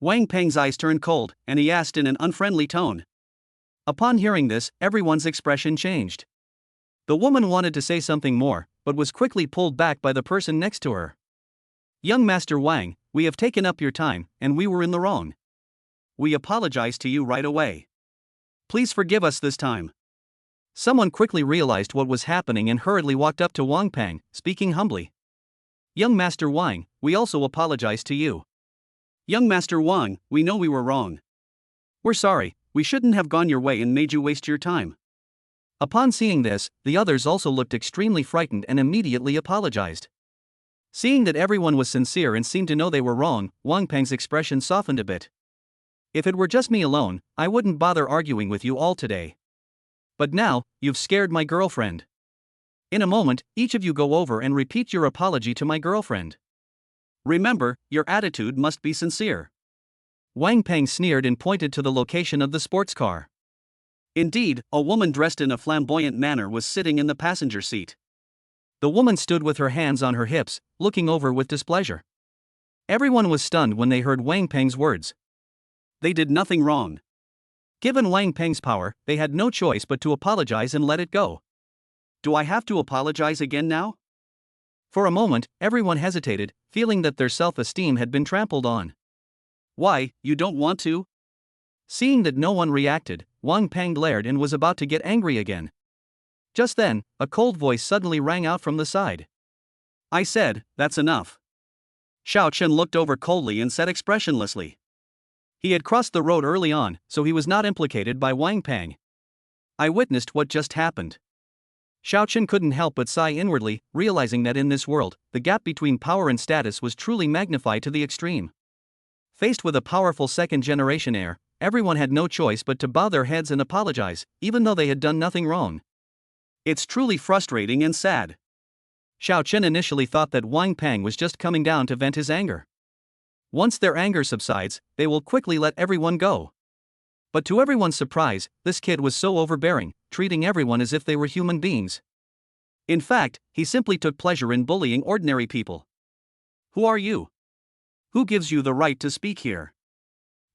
Wang Peng's eyes turned cold, and he asked in an unfriendly tone. Upon hearing this, everyone's expression changed. The woman wanted to say something more, but was quickly pulled back by the person next to her. Young Master Wang, we have taken up your time, and we were in the wrong. We apologize to you right away. Please forgive us this time. Someone quickly realized what was happening and hurriedly walked up to Wang Peng, speaking humbly. Young Master Wang, we also apologize to you. Young Master Wang, we know we were wrong. We're sorry, we shouldn't have gone your way and made you waste your time. Upon seeing this, the others also looked extremely frightened and immediately apologized. Seeing that everyone was sincere and seemed to know they were wrong, Wang Peng's expression softened a bit. If it were just me alone, I wouldn't bother arguing with you all today. But now, you've scared my girlfriend. In a moment, each of you go over and repeat your apology to my girlfriend. Remember, your attitude must be sincere. Wang Peng sneered and pointed to the location of the sports car. Indeed, a woman dressed in a flamboyant manner was sitting in the passenger seat. The woman stood with her hands on her hips, looking over with displeasure. Everyone was stunned when they heard Wang Peng's words. They did nothing wrong. Given Wang Peng's power, they had no choice but to apologize and let it go. Do I have to apologize again now? For a moment, everyone hesitated, feeling that their self-esteem had been trampled on. Why, you don't want to? Seeing that no one reacted, Wang Peng glared and was about to get angry again. Just then, a cold voice suddenly rang out from the side. I said, that's enough. Xiao Chen looked over coldly and said expressionlessly. He had crossed the road early on, so he was not implicated by Wang Peng. I witnessed what just happened. Xiao Chen couldn't help but sigh inwardly, realizing that in this world, the gap between power and status was truly magnified to the extreme. Faced with a powerful second-generation heir, everyone had no choice but to bow their heads and apologize, even though they had done nothing wrong. It's truly frustrating and sad. Xiao Chen initially thought that Wang Peng was just coming down to vent his anger. Once their anger subsides, they will quickly let everyone go. But to everyone's surprise, this kid was so overbearing, treating everyone as if they were human beings. In fact, he simply took pleasure in bullying ordinary people. Who are you? Who gives you the right to speak here?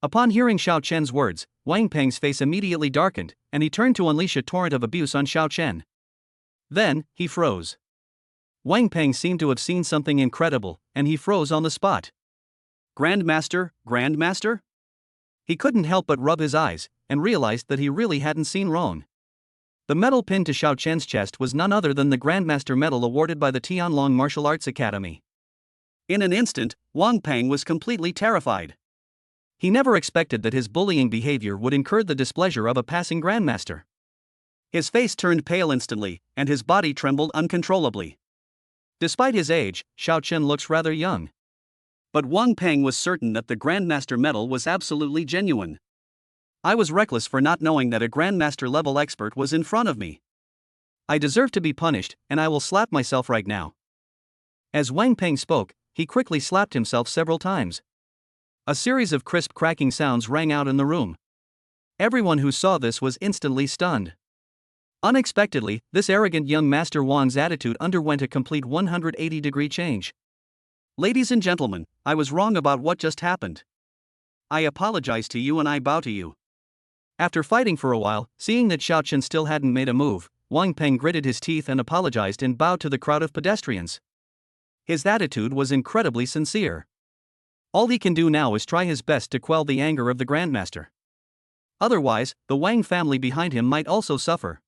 Upon hearing Xiao Chen's words, Wang Peng's face immediately darkened, and he turned to unleash a torrent of abuse on Xiao Chen. Then, he froze. Wang Peng seemed to have seen something incredible, and he froze on the spot. Grandmaster, Grandmaster? He couldn't help but rub his eyes, and realized that he really hadn't seen wrong. The medal pinned to Xiao Chen's chest was none other than the Grandmaster medal awarded by the Tianlong Martial Arts Academy. In an instant, Wang Peng was completely terrified. He never expected that his bullying behavior would incur the displeasure of a passing Grandmaster. His face turned pale instantly, and his body trembled uncontrollably. Despite his age, Xiao Chen looks rather young. But Wang Peng was certain that the Grandmaster medal was absolutely genuine. I was reckless for not knowing that a Grandmaster level expert was in front of me. I deserve to be punished, and I will slap myself right now. As Wang Peng spoke, he quickly slapped himself several times. A series of crisp cracking sounds rang out in the room. Everyone who saw this was instantly stunned. Unexpectedly, this arrogant young Master Wang's attitude underwent a complete 180-degree change. Ladies and gentlemen, I was wrong about what just happened. I apologize to you and I bow to you. After fighting for a while, seeing that Xiao Chen still hadn't made a move, Wang Peng gritted his teeth and apologized and bowed to the crowd of pedestrians. His attitude was incredibly sincere. All he can do now is try his best to quell the anger of the Grandmaster. Otherwise, the Wang family behind him might also suffer.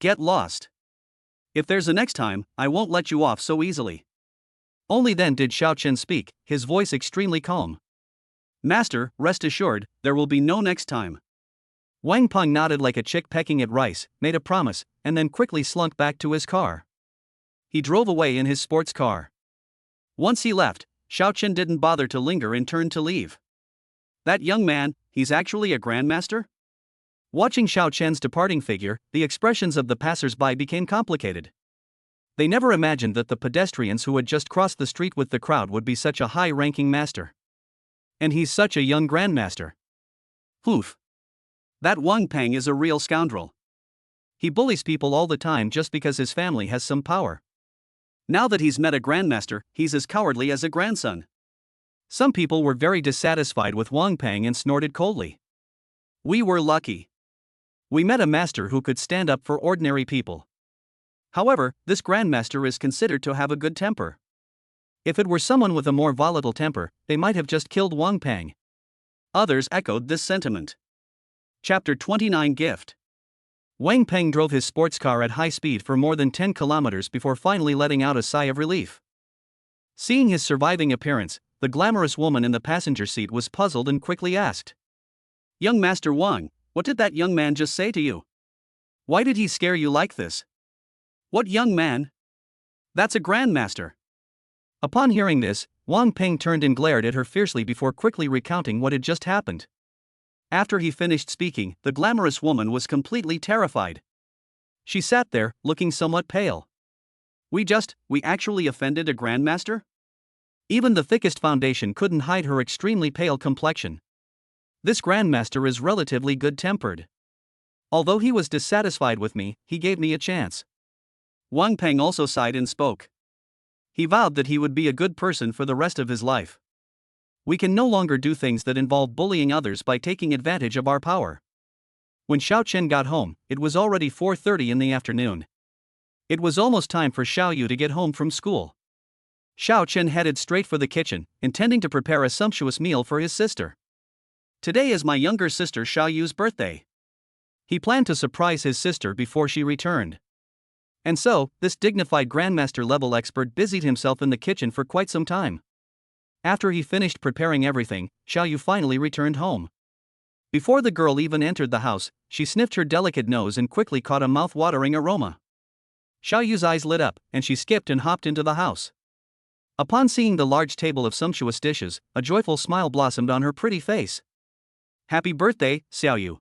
Get lost. If there's a next time, I won't let you off so easily. Only then did Xiao Chen speak, his voice extremely calm. Master, rest assured, there will be no next time. Wang Peng nodded like a chick pecking at rice, made a promise, and then quickly slunk back to his car. He drove away in his sports car. Once he left, Xiao Chen didn't bother to linger and turned to leave. That young man, he's actually a Grandmaster? Watching Xiao Chen's departing figure, the expressions of the passers-by became complicated. They never imagined that the pedestrians who had just crossed the street with the crowd would be such a high-ranking master. And he's such a young Grandmaster. Poof. That Wang Peng is a real scoundrel. He bullies people all the time just because his family has some power. Now that he's met a grandmaster, he's as cowardly as a grandson. Some people were very dissatisfied with Wang Peng and snorted coldly. We were lucky. We met a master who could stand up for ordinary people. However, this grandmaster is considered to have a good temper. If it were someone with a more volatile temper, they might have just killed Wang Peng. Others echoed this sentiment. Chapter 29 Gift. Wang Peng drove his sports car at high speed for more than 10 kilometers before finally letting out a sigh of relief. Seeing his surviving appearance, the glamorous woman in the passenger seat was puzzled and quickly asked, Young Master Wang, what did that young man just say to you? Why did he scare you like this? What young man? That's a grandmaster. Upon hearing this, Wang Peng turned and glared at her fiercely before quickly recounting what had just happened. After he finished speaking, the glamorous woman was completely terrified. She sat there, looking somewhat pale. We actually offended a grandmaster? Even the thickest foundation couldn't hide her extremely pale complexion. This grandmaster is relatively good-tempered. Although he was dissatisfied with me, he gave me a chance. Wang Peng also sighed and spoke. He vowed that he would be a good person for the rest of his life. We can no longer do things that involve bullying others by taking advantage of our power. When Xiao Chen got home, it was already 4:30 in the afternoon. It was almost time for Xiao Yu to get home from school. Xiao Chen headed straight for the kitchen, intending to prepare a sumptuous meal for his sister. Today is my younger sister Xiao Yu's birthday. He planned to surprise his sister before she returned. And so, this dignified grandmaster-level expert busied himself in the kitchen for quite some time. After he finished preparing everything, Xiao Yu finally returned home. Before the girl even entered the house, she sniffed her delicate nose and quickly caught a mouth-watering aroma. Xiao Yu's eyes lit up, and she skipped and hopped into the house. Upon seeing the large table of sumptuous dishes, a joyful smile blossomed on her pretty face. Happy birthday, Xiao Yu.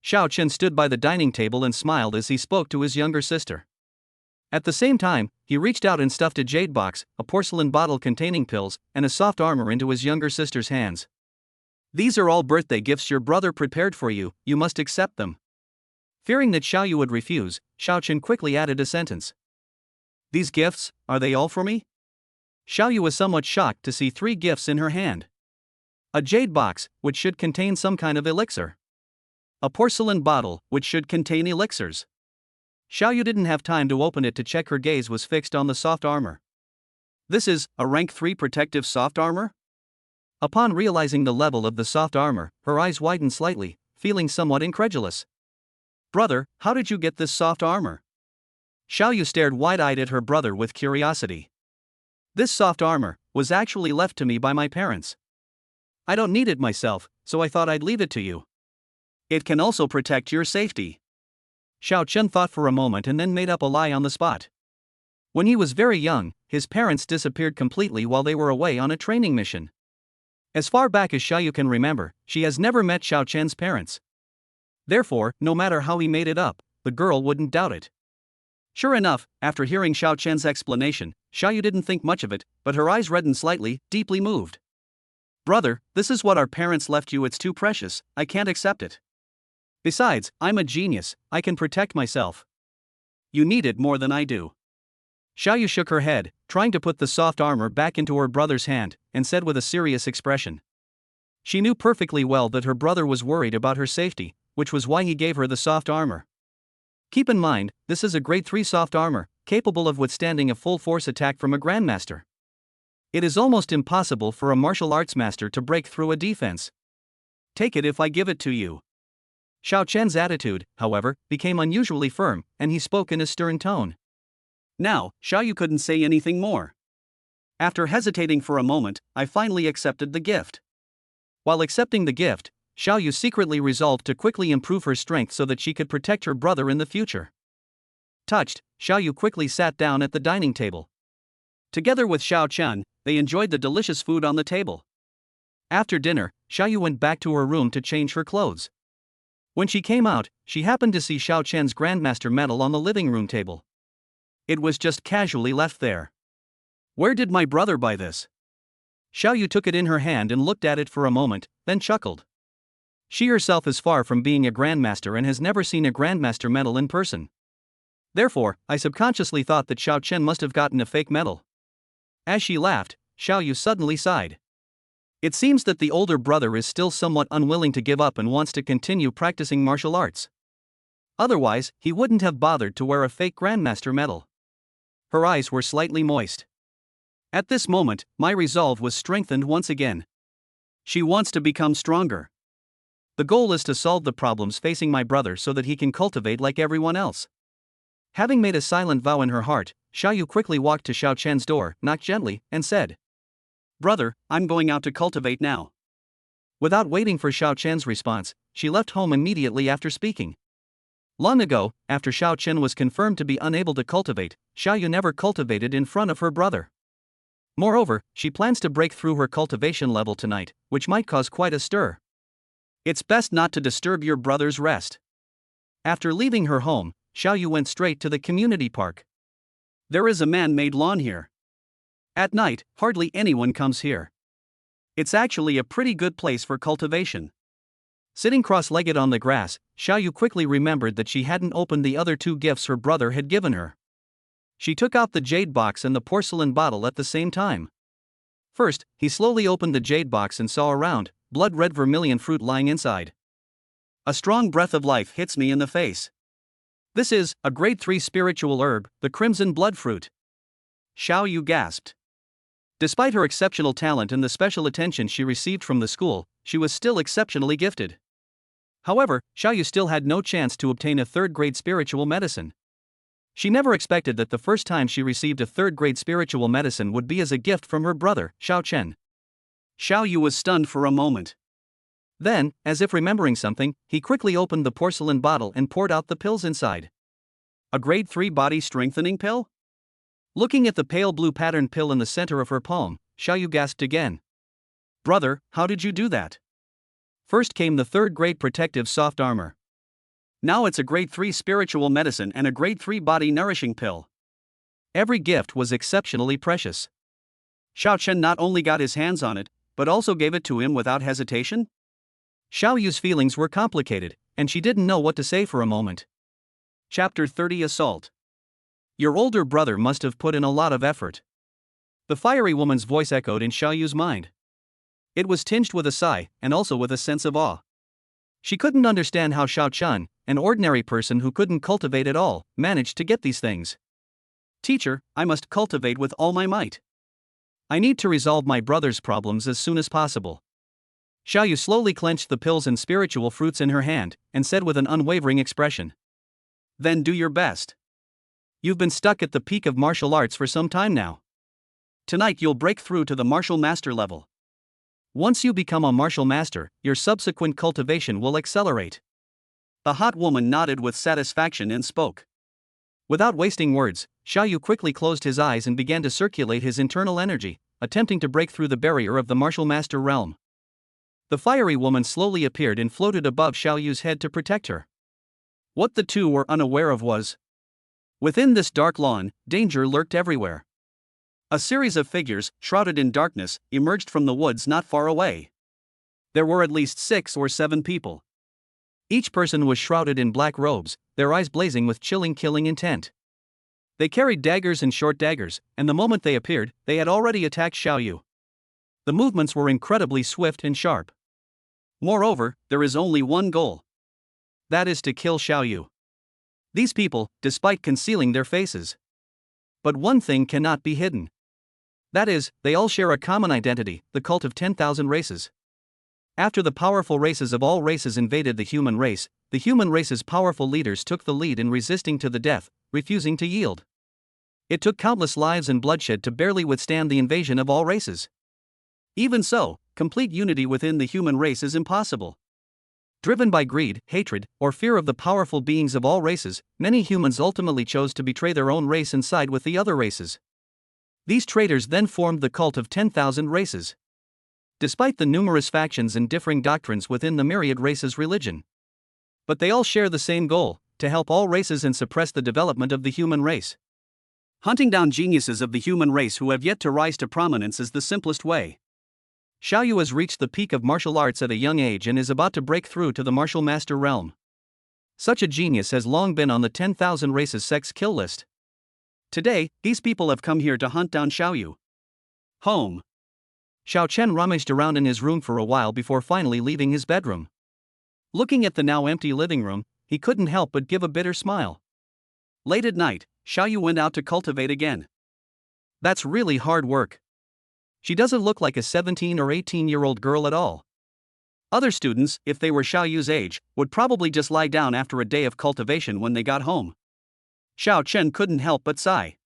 Xiao Chen stood by the dining table and smiled as he spoke to his younger sister. At the same time, he reached out and stuffed a jade box, a porcelain bottle containing pills, and a soft armor into his younger sister's hands. These are all birthday gifts your brother prepared for you, you must accept them. Fearing that Xiao Yu would refuse, Xiao Chen quickly added a sentence. These gifts, are they all for me? Xiao Yu was somewhat shocked to see 3 gifts in her hand. A jade box, which should contain some kind of elixir. A porcelain bottle, which should contain elixirs. Xiao Yu didn't have time to open it to check. Her gaze was fixed on the soft armor. This is a rank 3 protective soft armor? Upon realizing the level of the soft armor, her eyes widened slightly, feeling somewhat incredulous. Brother, how did you get this soft armor? Xiao Yu stared wide-eyed at her brother with curiosity. This soft armor was actually left to me by my parents. I don't need it myself, so I thought I'd leave it to you. It can also protect your safety. Xiao Chen thought for a moment and then made up a lie on the spot. When he was very young, his parents disappeared completely while they were away on a training mission. As far back as Xiao Yu can remember, she has never met Xiao Chen's parents. Therefore, no matter how he made it up, the girl wouldn't doubt it. Sure enough, after hearing Xiao Chen's explanation, Xiao Yu didn't think much of it, but her eyes reddened slightly, deeply moved. Brother, this is what our parents left you. It's too precious, I can't accept it. Besides, I'm a genius, I can protect myself. You need it more than I do. Xiao Yu shook her head, trying to put the soft armor back into her brother's hand, and said with a serious expression. She knew perfectly well that her brother was worried about her safety, which was why he gave her the soft armor. Keep in mind, this is a grade 3 soft armor, capable of withstanding a full-force attack from a grandmaster. It is almost impossible for a martial arts master to break through a defense. Take it if I give it to you. Xiao Chen's attitude, however, became unusually firm, and he spoke in a stern tone. Now, Xiao Yu couldn't say anything more. After hesitating for a moment, I finally accepted the gift. While accepting the gift, Xiao Yu secretly resolved to quickly improve her strength so that she could protect her brother in the future. Touched, Xiao Yu quickly sat down at the dining table. Together with Xiao Chen, they enjoyed the delicious food on the table. After dinner, Xiao Yu went back to her room to change her clothes. When she came out, she happened to see Xiao Chen's Grandmaster medal on the living room table. It was just casually left there. Where did my brother buy this? Xiao Yu took it in her hand and looked at it for a moment, then chuckled. She herself is far from being a grandmaster and has never seen a grandmaster medal in person. Therefore, I subconsciously thought that Xiao Chen must have gotten a fake medal. As she laughed, Xiao Yu suddenly sighed. It seems that the older brother is still somewhat unwilling to give up and wants to continue practicing martial arts. Otherwise, he wouldn't have bothered to wear a fake grandmaster medal. Her eyes were slightly moist. At this moment, my resolve was strengthened once again. She wants to become stronger. The goal is to solve the problems facing my brother so that he can cultivate like everyone else. Having made a silent vow in her heart, Xiao Yu quickly walked to Xiao Chen's door, knocked gently, and said, "Brother, I'm going out to cultivate now." Without waiting for Xiao Chen's response, she left home immediately after speaking. Long ago, after Xiao Chen was confirmed to be unable to cultivate, Xiao Yu never cultivated in front of her brother. Moreover, she plans to break through her cultivation level tonight, which might cause quite a stir. It's best not to disturb your brother's rest. After leaving her home, Xiao Yu went straight to the community park. There is a man-made lawn here. At night, hardly anyone comes here. It's actually a pretty good place for cultivation. Sitting cross-legged on the grass, Xiao Yu quickly remembered that she hadn't opened the other two gifts her brother had given her. She took out the jade box and the porcelain bottle at the same time. First, he slowly opened the jade box and saw a round, blood-red vermilion fruit lying inside. A strong breath of life hits me in the face. This is a grade 3 spiritual herb, the crimson blood fruit. Xiao Yu gasped. Despite her exceptional talent and the special attention she received from the school, she was still exceptionally gifted. However, Xiao Yu still had no chance to obtain a third-grade spiritual medicine. She never expected that the first time she received a third-grade spiritual medicine would be as a gift from her brother, Xiao Chen. Xiao Yu was stunned for a moment. Then, as if remembering something, he quickly opened the porcelain bottle and poured out the pills inside. A grade 3 body strengthening pill? Looking at the pale blue patterned pill in the center of her palm, Xiao Yu gasped again. Brother, how did you do that? First came the third-grade protective soft armor. Now it's a grade 3 spiritual medicine and a grade 3 body nourishing pill. Every gift was exceptionally precious. Xiao Chen not only got his hands on it, but also gave it to him without hesitation? Xiao Yu's feelings were complicated, and she didn't know what to say for a moment. Chapter 30 Assault. Your older brother must have put in a lot of effort. The fiery woman's voice echoed in Xiao Yu's mind. It was tinged with a sigh, and also with a sense of awe. She couldn't understand how Xiao Chen, an ordinary person who couldn't cultivate at all, managed to get these things. Teacher, I must cultivate with all my might. I need to resolve my brother's problems as soon as possible. Xiao Yu slowly clenched the pills and spiritual fruits in her hand, and said with an unwavering expression. Then do your best. You've been stuck at the peak of martial arts for some time now. Tonight you'll break through to the martial master level. Once you become a martial master, your subsequent cultivation will accelerate. The hot woman nodded with satisfaction and spoke. Without wasting words, Xiao Yu quickly closed his eyes and began to circulate his internal energy, attempting to break through the barrier of the martial master realm. The fiery woman slowly appeared and floated above Xiao Yu's head to protect her. What the two were unaware of was, within this dark lawn, danger lurked everywhere. A series of figures, shrouded in darkness, emerged from the woods not far away. There were at least 6 or 7 people. Each person was shrouded in black robes, their eyes blazing with chilling killing intent. They carried daggers and short daggers, and the moment they appeared, they had already attacked Xiao Yu. The movements were incredibly swift and sharp. Moreover, there is only one goal. That is to kill Xiao Yu. These people, despite concealing their faces. But one thing cannot be hidden. That is, they all share a common identity, the cult of 10,000 races. After the powerful races of all races invaded the human race's powerful leaders took the lead in resisting to the death, refusing to yield. It took countless lives and bloodshed to barely withstand the invasion of all races. Even so, complete unity within the human race is impossible. Driven by greed, hatred, or fear of the powerful beings of all races, many humans ultimately chose to betray their own race and side with the other races. These traitors then formed the cult of 10,000 races. Despite the numerous factions and differing doctrines within the myriad races' religion. But they all share the same goal, to help all races and suppress the development of the human race. Hunting down geniuses of the human race who have yet to rise to prominence is the simplest way. Xiaoyu has reached the peak of martial arts at a young age and is about to break through to the martial master realm. Such a genius has long been on the 10,000 races sex kill list. Today, these people have come here to hunt down Xiaoyu. Home. Xiao Chen rummaged around in his room for a while before finally leaving his bedroom. Looking at the now empty living room, he couldn't help but give a bitter smile. Late at night, Xiaoyu went out to cultivate again. That's really hard work. She doesn't look like a 17 or 18-year-old girl at all. Other students, if they were Xiaoyu's age, would probably just lie down after a day of cultivation when they got home. Xiao Chen couldn't help but sigh.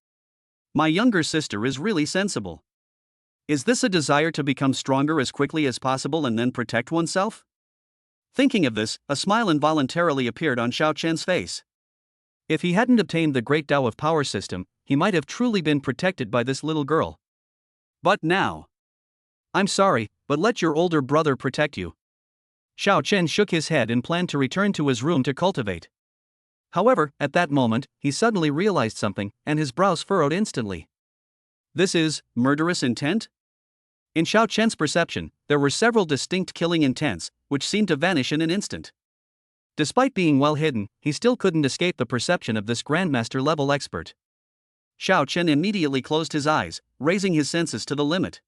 My younger sister is really sensible. Is this a desire to become stronger as quickly as possible and then protect oneself? Thinking of this, a smile involuntarily appeared on Xiao Chen's face. If he hadn't obtained the Great Tao of Power system, he might have truly been protected by this little girl. But now. I'm sorry, but let your older brother protect you. Xiao Chen shook his head and planned to return to his room to cultivate. However, at that moment, he suddenly realized something, and his brows furrowed instantly. This is murderous intent? In Xiao Chen's perception, there were several distinct killing intents, which seemed to vanish in an instant. Despite being well hidden, he still couldn't escape the perception of this Grandmaster-level expert. Xiao Chen immediately closed his eyes, raising his senses to the limit.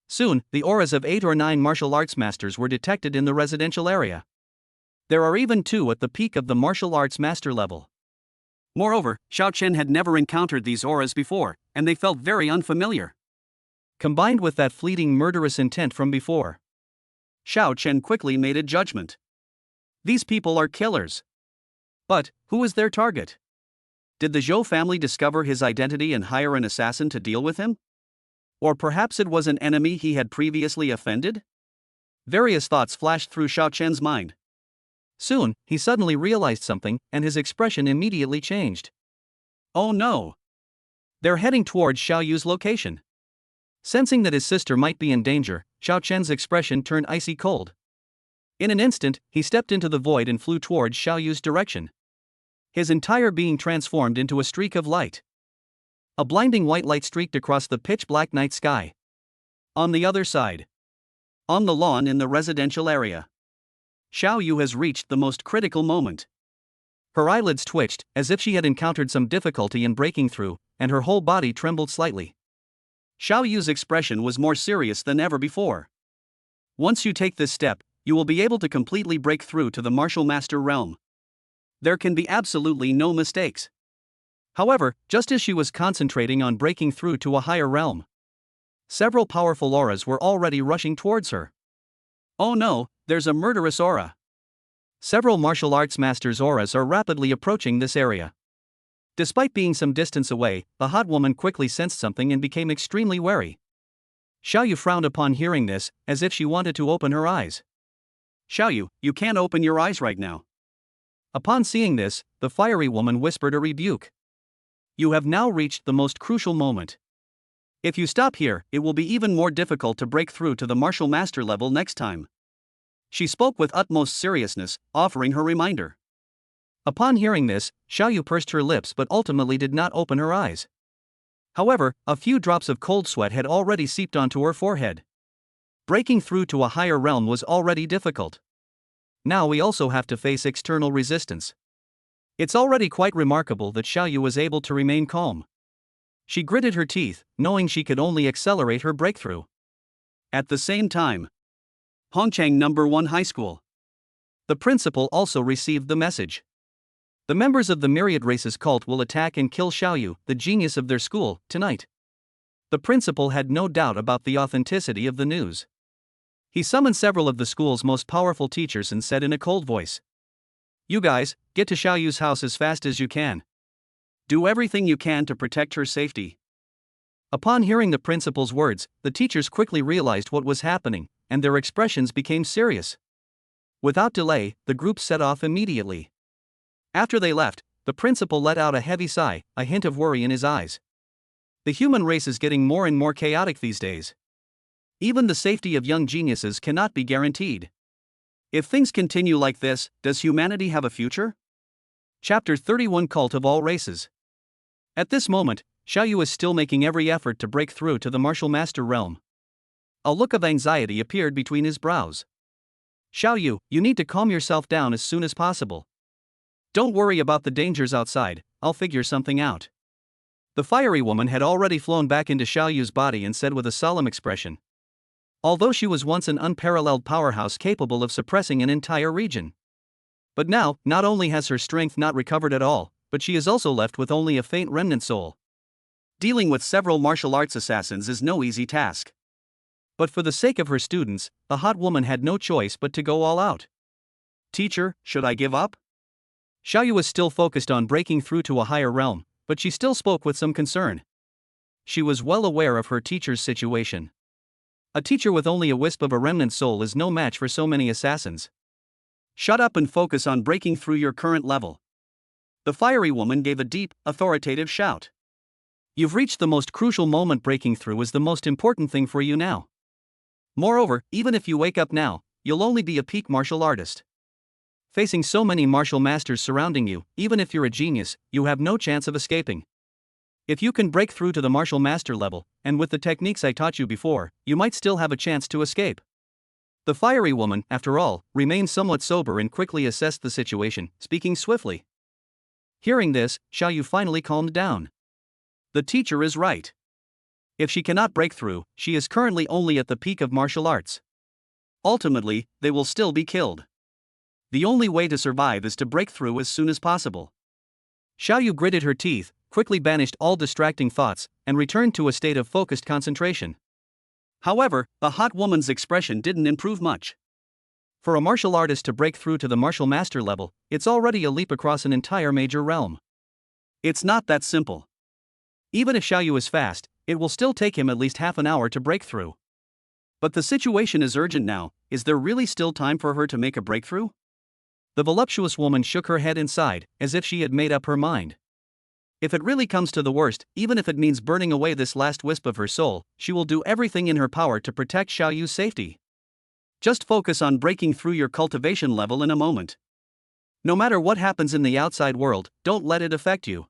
Soon, the auras of 8 or 9 martial arts masters were detected in the residential area. There are even 2 at the peak of the martial arts master level. Moreover, Xiao Chen had never encountered these auras before, and they felt very unfamiliar. Combined with that fleeting murderous intent from before, Xiao Chen quickly made a judgment. These people are killers. But, who is their target? Did the Zhou family discover his identity and hire an assassin to deal with him? Or perhaps it was an enemy he had previously offended? Various thoughts flashed through Xiao Chen's mind. Soon, he suddenly realized something, and his expression immediately changed. Oh no! They're heading towards Xiaoyu's location. Sensing that his sister might be in danger, Xiao Chen's expression turned icy cold. In an instant, he stepped into the void and flew towards Xiaoyu's direction. His entire being transformed into a streak of light. A blinding white light streaked across the pitch-black night sky. On the other side. On the lawn in the residential area. Xiaoyu has reached the most critical moment. Her eyelids twitched, as if she had encountered some difficulty in breaking through, and her whole body trembled slightly. Xiaoyu's expression was more serious than ever before. Once you take this step, you will be able to completely break through to the martial master realm. There can be absolutely no mistakes. However, just as she was concentrating on breaking through to a higher realm, several powerful auras were already rushing towards her. Oh no, there's a murderous aura. Several martial arts masters' auras are rapidly approaching this area. Despite being some distance away, the hot woman quickly sensed something and became extremely wary. Xiaoyu frowned upon hearing this, as if she wanted to open her eyes. Xiaoyu, you can't open your eyes right now. Upon seeing this, the fiery woman whispered a rebuke. You have now reached the most crucial moment. If you stop here, it will be even more difficult to break through to the martial master level next time. She spoke with utmost seriousness, offering her reminder. Upon hearing this, Xiaoyu pursed her lips but ultimately did not open her eyes. However, a few drops of cold sweat had already seeped onto her forehead. Breaking through to a higher realm was already difficult. Now we also have to face external resistance. It's already quite remarkable that Xiaoyu was able to remain calm. She gritted her teeth, knowing she could only accelerate her breakthrough. At the same time, Hongchang No. 1 High School. The principal also received the message. The members of the Myriad Races cult will attack and kill Xiaoyu, the genius of their school, tonight. The principal had no doubt about the authenticity of the news. He summoned several of the school's most powerful teachers and said in a cold voice, "You guys, get to Xiaoyu's house as fast as you can. Do everything you can to protect her safety." Upon hearing the principal's words, the teachers quickly realized what was happening, and their expressions became serious. Without delay, the group set off immediately. After they left, the principal let out a heavy sigh, a hint of worry in his eyes. The human race is getting more and more chaotic these days. Even the safety of young geniuses cannot be guaranteed. If things continue like this, does humanity have a future? Chapter 31 Cult of All Races. At this moment, Xiaoyu is still making every effort to break through to the martial master realm. A look of anxiety appeared between his brows. Xiao Yu, you need to calm yourself down as soon as possible. Don't worry about the dangers outside, I'll figure something out. The fiery woman had already flown back into Xiao Yu's body and said with a solemn expression. Although she was once an unparalleled powerhouse capable of suppressing an entire region. But now, not only has her strength not recovered at all, but she is also left with only a faint remnant soul. Dealing with several martial arts assassins is no easy task. But for the sake of her students, the hot woman had no choice but to go all out. Teacher, should I give up? Xiao Yu was still focused on breaking through to a higher realm, but she still spoke with some concern. She was well aware of her teacher's situation. A teacher with only a wisp of a remnant soul is no match for so many assassins. Shut up and focus on breaking through your current level. The fiery woman gave a deep, authoritative shout. You've reached the most crucial moment. Breaking through is the most important thing for you now. Moreover, even if you wake up now, you'll only be a peak martial artist. Facing so many martial masters surrounding you, even if you're a genius, you have no chance of escaping. If you can break through to the martial master level, and with the techniques I taught you before, you might still have a chance to escape. The fiery woman, after all, remained somewhat sober and quickly assessed the situation, speaking swiftly. Hearing this, Xiao Yu finally calmed down. The teacher is right. If she cannot break through, she is currently only at the peak of martial arts. Ultimately, they will still be killed. The only way to survive is to break through as soon as possible. Xiao Yu gritted her teeth, quickly banished all distracting thoughts, and returned to a state of focused concentration. However, the hot woman's expression didn't improve much. For a martial artist to break through to the martial master level, it's already a leap across an entire major realm. It's not that simple. Even if Xiao Yu is fast, it will still take him at least half an hour to break through. But the situation is urgent now. Is there really still time for her to make a breakthrough? The voluptuous woman shook her head and sighed, as if she had made up her mind. If it really comes to the worst, even if it means burning away this last wisp of her soul, she will do everything in her power to protect Xiao Yu's safety. Just focus on breaking through your cultivation level in a moment. No matter what happens in the outside world, don't let it affect you.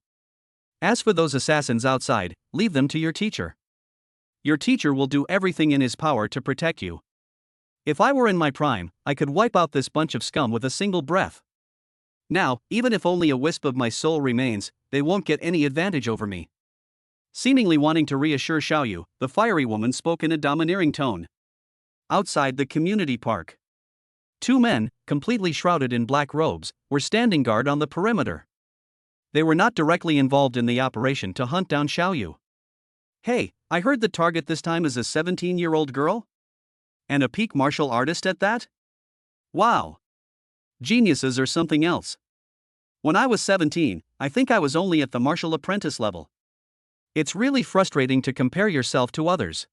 As for those assassins outside, leave them to your teacher. Your teacher will do everything in his power to protect you. If I were in my prime, I could wipe out this bunch of scum with a single breath. Now, even if only a wisp of my soul remains, they won't get any advantage over me. Seemingly wanting to reassure Xiao Yu, the fiery woman spoke in a domineering tone. Outside the community park, 2 men, completely shrouded in black robes, were standing guard on the perimeter. They were not directly involved in the operation to hunt down Xiao Yu. Hey, I heard the target this time is a 17-year-old girl? And a peak martial artist at that? Wow! Geniuses are something else. When I was 17, I think I was only at the martial apprentice level. It's really frustrating to compare yourself to others.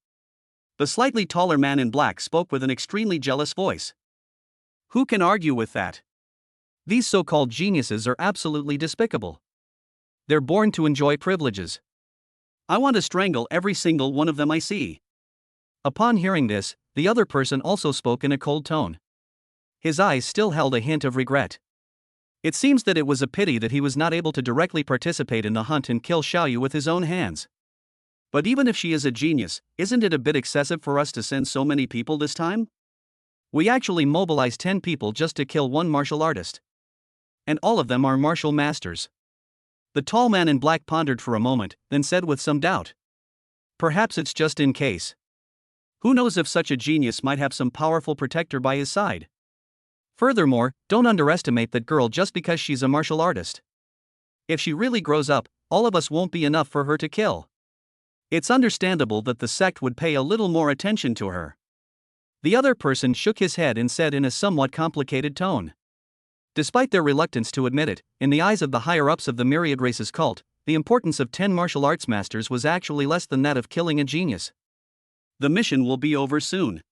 The slightly taller man in black spoke with an extremely jealous voice. Who can argue with that? These so-called geniuses are absolutely despicable. They're born to enjoy privileges. I want to strangle every single one of them I see. Upon hearing this, the other person also spoke in a cold tone. His eyes still held a hint of regret. It seems that it was a pity that he was not able to directly participate in the hunt and kill Xiao Yu with his own hands. But even if she is a genius, isn't it a bit excessive for us to send so many people this time? We actually mobilized 10 people just to kill one martial artist. And all of them are martial masters. The tall man in black pondered for a moment, then said with some doubt. Perhaps it's just in case. Who knows if such a genius might have some powerful protector by his side? Furthermore, don't underestimate that girl just because she's a martial artist. If she really grows up, all of us won't be enough for her to kill. It's understandable that the sect would pay a little more attention to her. The other person shook his head and said in a somewhat complicated tone. Despite their reluctance to admit it, in the eyes of the higher-ups of the Myriad Races cult, the importance of 10 martial arts masters was actually less than that of killing a genius. The mission will be over soon.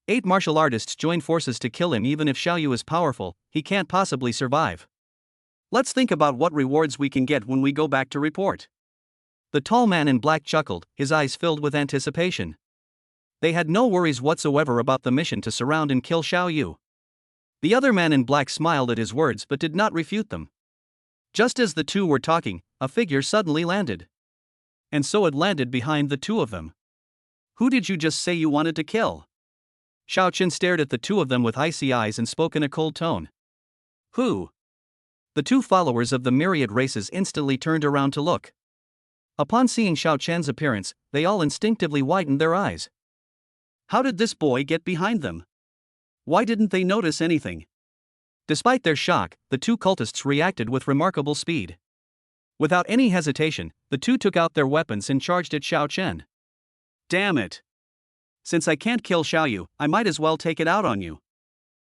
8 martial artists joined forces to kill him. Even if Xiao Yu is powerful, he can't possibly survive. Let's think about what rewards we can get when we go back to report. The tall man in black chuckled, his eyes filled with anticipation. They had no worries whatsoever about the mission to surround and kill Xiao Yu. The other man in black smiled at his words but did not refute them. Just as the two were talking, a figure suddenly landed. And so it landed behind the two of them. Who did you just say you wanted to kill? Xiao Chen stared at the two of them with icy eyes and spoke in a cold tone. Who? The two followers of the myriad races instantly turned around to look. Upon seeing Xiao Chen's appearance, they all instinctively widened their eyes. How did this boy get behind them? Why didn't they notice anything? Despite their shock, the two cultists reacted with remarkable speed. Without any hesitation, the two took out their weapons and charged at Xiao Chen. Damn it! Since I can't kill Xiaoyu, I might as well take it out on you.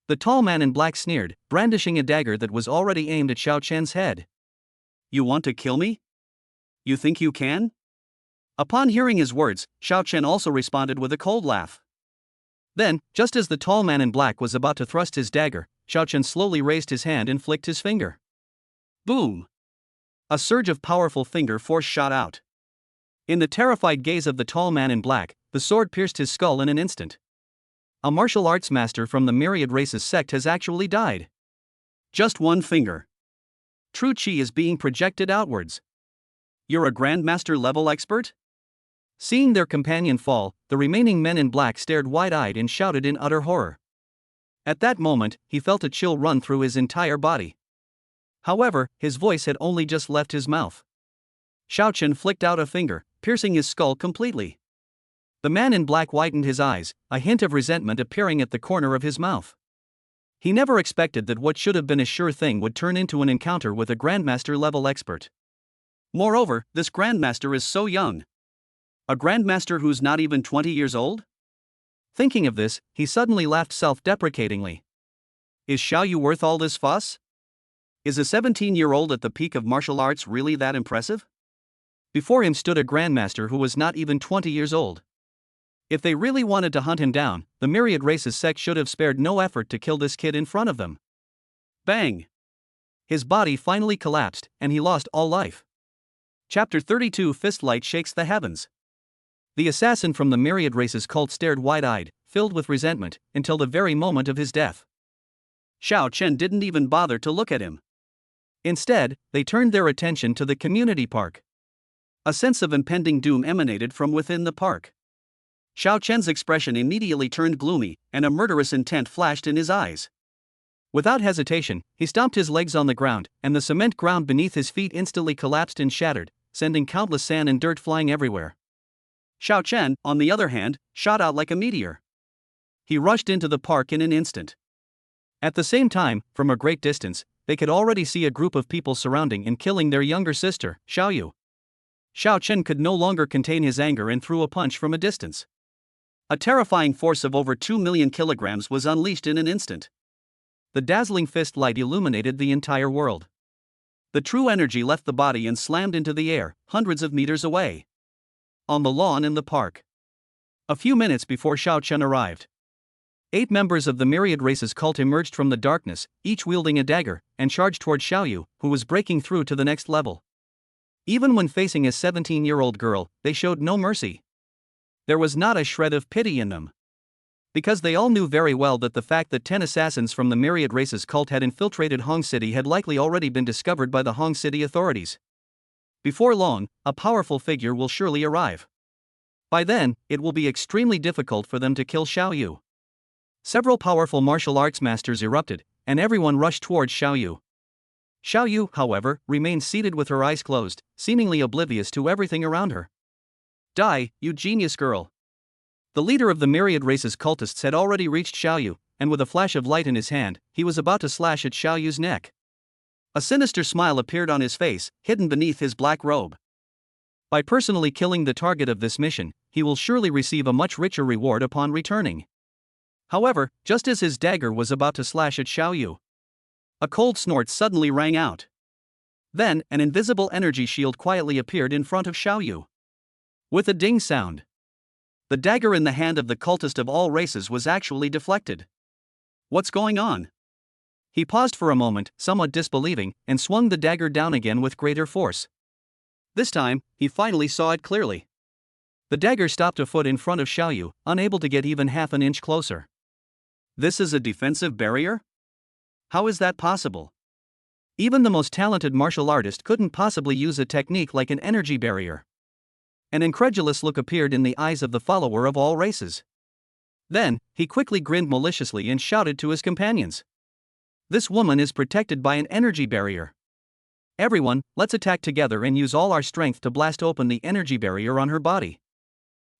The tall man in black sneered, brandishing a dagger that was already aimed at Xiao Chen's head. You want to kill me? You think you can? Upon hearing his words, Xiao Chen also responded with a cold laugh. Then, just as the tall man in black was about to thrust his dagger, Xiao Chen slowly raised his hand and flicked his finger. Boom! A surge of powerful finger force shot out. In the terrified gaze of the tall man in black, the sword pierced his skull in an instant. A martial arts master from the Myriad Races sect has actually died. Just one finger. True chi is being projected outwards. You're a Grandmaster level expert? Seeing their companion fall, the remaining men in black stared wide-eyed and shouted in utter horror. At that moment, he felt a chill run through his entire body. However, his voice had only just left his mouth. Xiao Chen flicked out a finger, piercing his skull completely. The man in black widened his eyes, a hint of resentment appearing at the corner of his mouth. He never expected that what should have been a sure thing would turn into an encounter with a Grandmaster level expert. Moreover, this Grandmaster is so young. A Grandmaster who's not even 20 years old? Thinking of this, he suddenly laughed self-deprecatingly. Is Xiaoyu worth all this fuss? Is a 17-year-old at the peak of martial arts really that impressive? Before him stood a Grandmaster who was not even 20 years old. If they really wanted to hunt him down, the Myriad Races sect should have spared no effort to kill this kid in front of them. Bang! His body finally collapsed, and he lost all life. Chapter 32 Fistlight shakes the heavens. The assassin from the Myriad Races cult stared wide-eyed, filled with resentment, until the very moment of his death. Xiao Chen didn't even bother to look at him. Instead, they turned their attention to the community park. A sense of impending doom emanated from within the park. Xiao Chen's expression immediately turned gloomy, and a murderous intent flashed in his eyes. Without hesitation, he stomped his legs on the ground, and the cement ground beneath his feet instantly collapsed and shattered, sending countless sand and dirt flying everywhere. Xiao Chen, on the other hand, shot out like a meteor. He rushed into the park in an instant. At the same time, from a great distance, they could already see a group of people surrounding and killing their younger sister, Xiaoyu. Xiao Chen could no longer contain his anger and threw a punch from a distance. A terrifying force of over 2 million kilograms was unleashed in an instant. The dazzling fist light illuminated the entire world. The true energy left the body and slammed into the air, hundreds of meters away. On the lawn in the park. A few minutes before Xiao Chen arrived, 8 members of the Myriad Races cult emerged from the darkness, each wielding a dagger, and charged toward Xiaoyu, who was breaking through to the next level. Even when facing a 17-year-old girl, they showed no mercy. There was not a shred of pity in them. Because they all knew very well that the fact that 10 assassins from the Myriad Races cult had infiltrated Hong City had likely already been discovered by the Hong City authorities. Before long, a powerful figure will surely arrive. By then, it will be extremely difficult for them to kill Xiaoyu. Several powerful martial arts masters erupted, and everyone rushed towards Xiaoyu. Xiaoyu, however, remained seated with her eyes closed, seemingly oblivious to everything around her. Die, you genius girl. The leader of the Myriad Races cultists had already reached Xiaoyu, and with a flash of light in his hand, he was about to slash at Xiaoyu's neck. A sinister smile appeared on his face, hidden beneath his black robe. By personally killing the target of this mission, he will surely receive a much richer reward upon returning. However, just as his dagger was about to slash at Xiaoyu, a cold snort suddenly rang out. Then, an invisible energy shield quietly appeared in front of Xiaoyu. With a ding sound, the dagger in the hand of the cultist of all races was actually deflected. What's going on? He paused for a moment, somewhat disbelieving, and swung the dagger down again with greater force. This time, he finally saw it clearly. The dagger stopped a foot in front of Xiaoyu, unable to get even half an inch closer. This is a defensive barrier? How is that possible? Even the most talented martial artist couldn't possibly use a technique like an energy barrier. An incredulous look appeared in the eyes of the follower of all races. Then, he quickly grinned maliciously and shouted to his companions. This woman is protected by an energy barrier. Everyone, let's attack together and use all our strength to blast open the energy barrier on her body.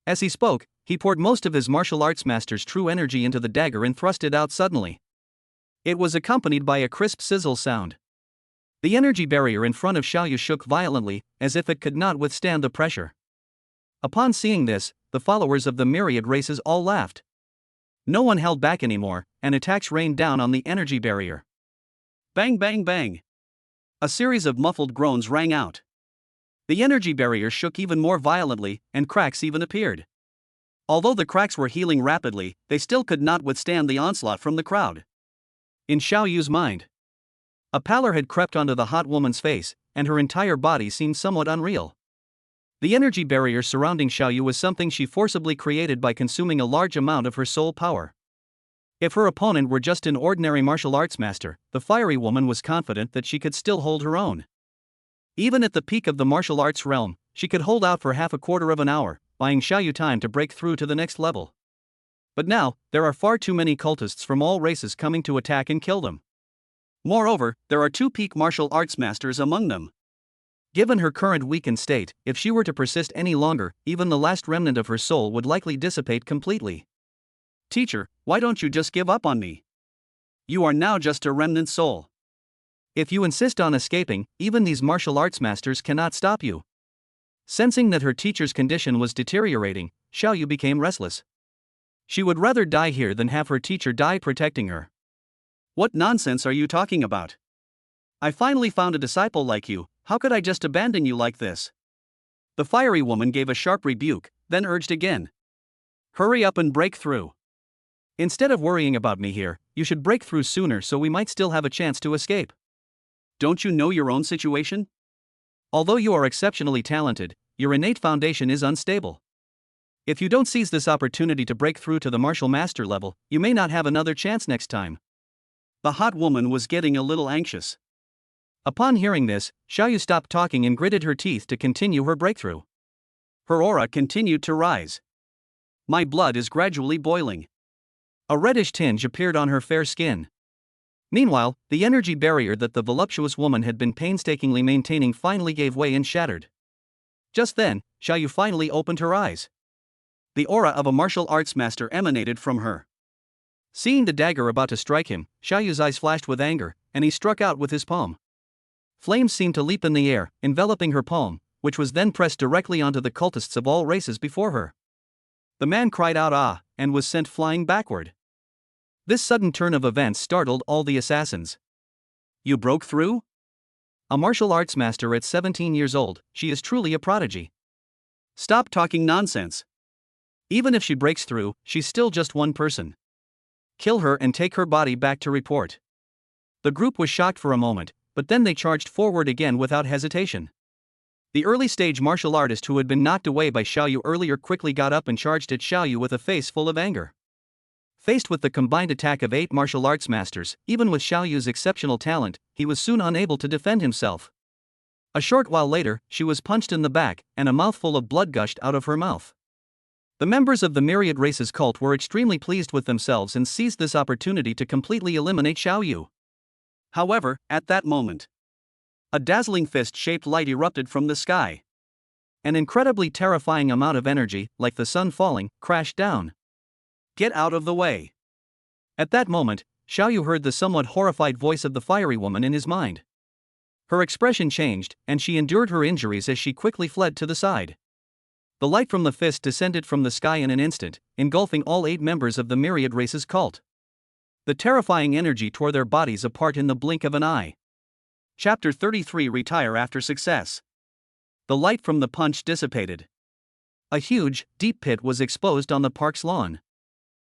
As he spoke, he poured most of his martial arts master's true energy into the dagger and thrust it out suddenly. It was accompanied by a crisp sizzle sound. The energy barrier in front of Xiaoyu shook violently, as if it could not withstand the pressure. Upon seeing this, the followers of the myriad races all laughed. No one held back anymore, and attacks rained down on the energy barrier. Bang bang bang. A series of muffled groans rang out. The energy barrier shook even more violently, and cracks even appeared. Although the cracks were healing rapidly, they still could not withstand the onslaught from the crowd. In Xiaoyu's mind, a pallor had crept onto the hot woman's face, and her entire body seemed somewhat unreal. The energy barrier surrounding Xiaoyu was something she forcibly created by consuming a large amount of her soul power. If her opponent were just an ordinary martial arts master, the fiery woman was confident that she could still hold her own. Even at the peak of the martial arts realm, she could hold out for half a quarter of an hour, buying Xiaoyu time to break through to the next level. But now, there are far too many cultists from all races coming to attack and kill them. Moreover, there are 2 peak martial arts masters among them. Given her current weakened state, if she were to persist any longer, even the last remnant of her soul would likely dissipate completely. Teacher, why don't you just give up on me? You are now just a remnant soul. If you insist on escaping, even these martial arts masters cannot stop you. Sensing that her teacher's condition was deteriorating, Xiaoyu became restless. She would rather die here than have her teacher die protecting her. What nonsense are you talking about? I finally found a disciple like you, how could I just abandon you like this? The fiery woman gave a sharp rebuke, then urged again. Hurry up and break through. Instead of worrying about me here, you should break through sooner so we might still have a chance to escape. Don't you know your own situation? Although you are exceptionally talented, your innate foundation is unstable. If you don't seize this opportunity to break through to the martial master level, you may not have another chance next time. The hot woman was getting a little anxious. Upon hearing this, Xiaoyu stopped talking and gritted her teeth to continue her breakthrough. Her aura continued to rise. My blood is gradually boiling. A reddish tinge appeared on her fair skin. Meanwhile, the energy barrier that the voluptuous woman had been painstakingly maintaining finally gave way and shattered. Just then, Xiaoyu finally opened her eyes. The aura of a martial arts master emanated from her. Seeing the dagger about to strike him, Xiaoyu's eyes flashed with anger, and he struck out with his palm. Flames seemed to leap in the air, enveloping her palm, which was then pressed directly onto the cultists of all races before her. The man cried out "Ah!" and was sent flying backward. This sudden turn of events startled all the assassins. You broke through? A martial arts master at 17 years old, she is truly a prodigy. Stop talking nonsense. Even if she breaks through, she's still just one person. Kill her and take her body back to report. The group was shocked for a moment, but then they charged forward again without hesitation. The early-stage martial artist who had been knocked away by Xiaoyu earlier quickly got up and charged at Xiaoyu with a face full of anger. Faced with the combined attack of 8 martial arts masters, even with Xiaoyu's exceptional talent, he was soon unable to defend himself. A short while later, she was punched in the back, and a mouthful of blood gushed out of her mouth. The members of the Myriad Races cult were extremely pleased with themselves and seized this opportunity to completely eliminate Xiaoyu. However, at that moment, a dazzling fist-shaped light erupted from the sky. An incredibly terrifying amount of energy, like the sun falling, crashed down. Get out of the way. At that moment, Xiaoyu heard the somewhat horrified voice of the fiery woman in his mind. Her expression changed, and she endured her injuries as she quickly fled to the side. The light from the fist descended from the sky in an instant, engulfing all 8 members of the Myriad Races cult. The terrifying energy tore their bodies apart in the blink of an eye. Chapter 33 Retire after success. The light from the punch dissipated. A huge, deep pit was exposed on the park's lawn.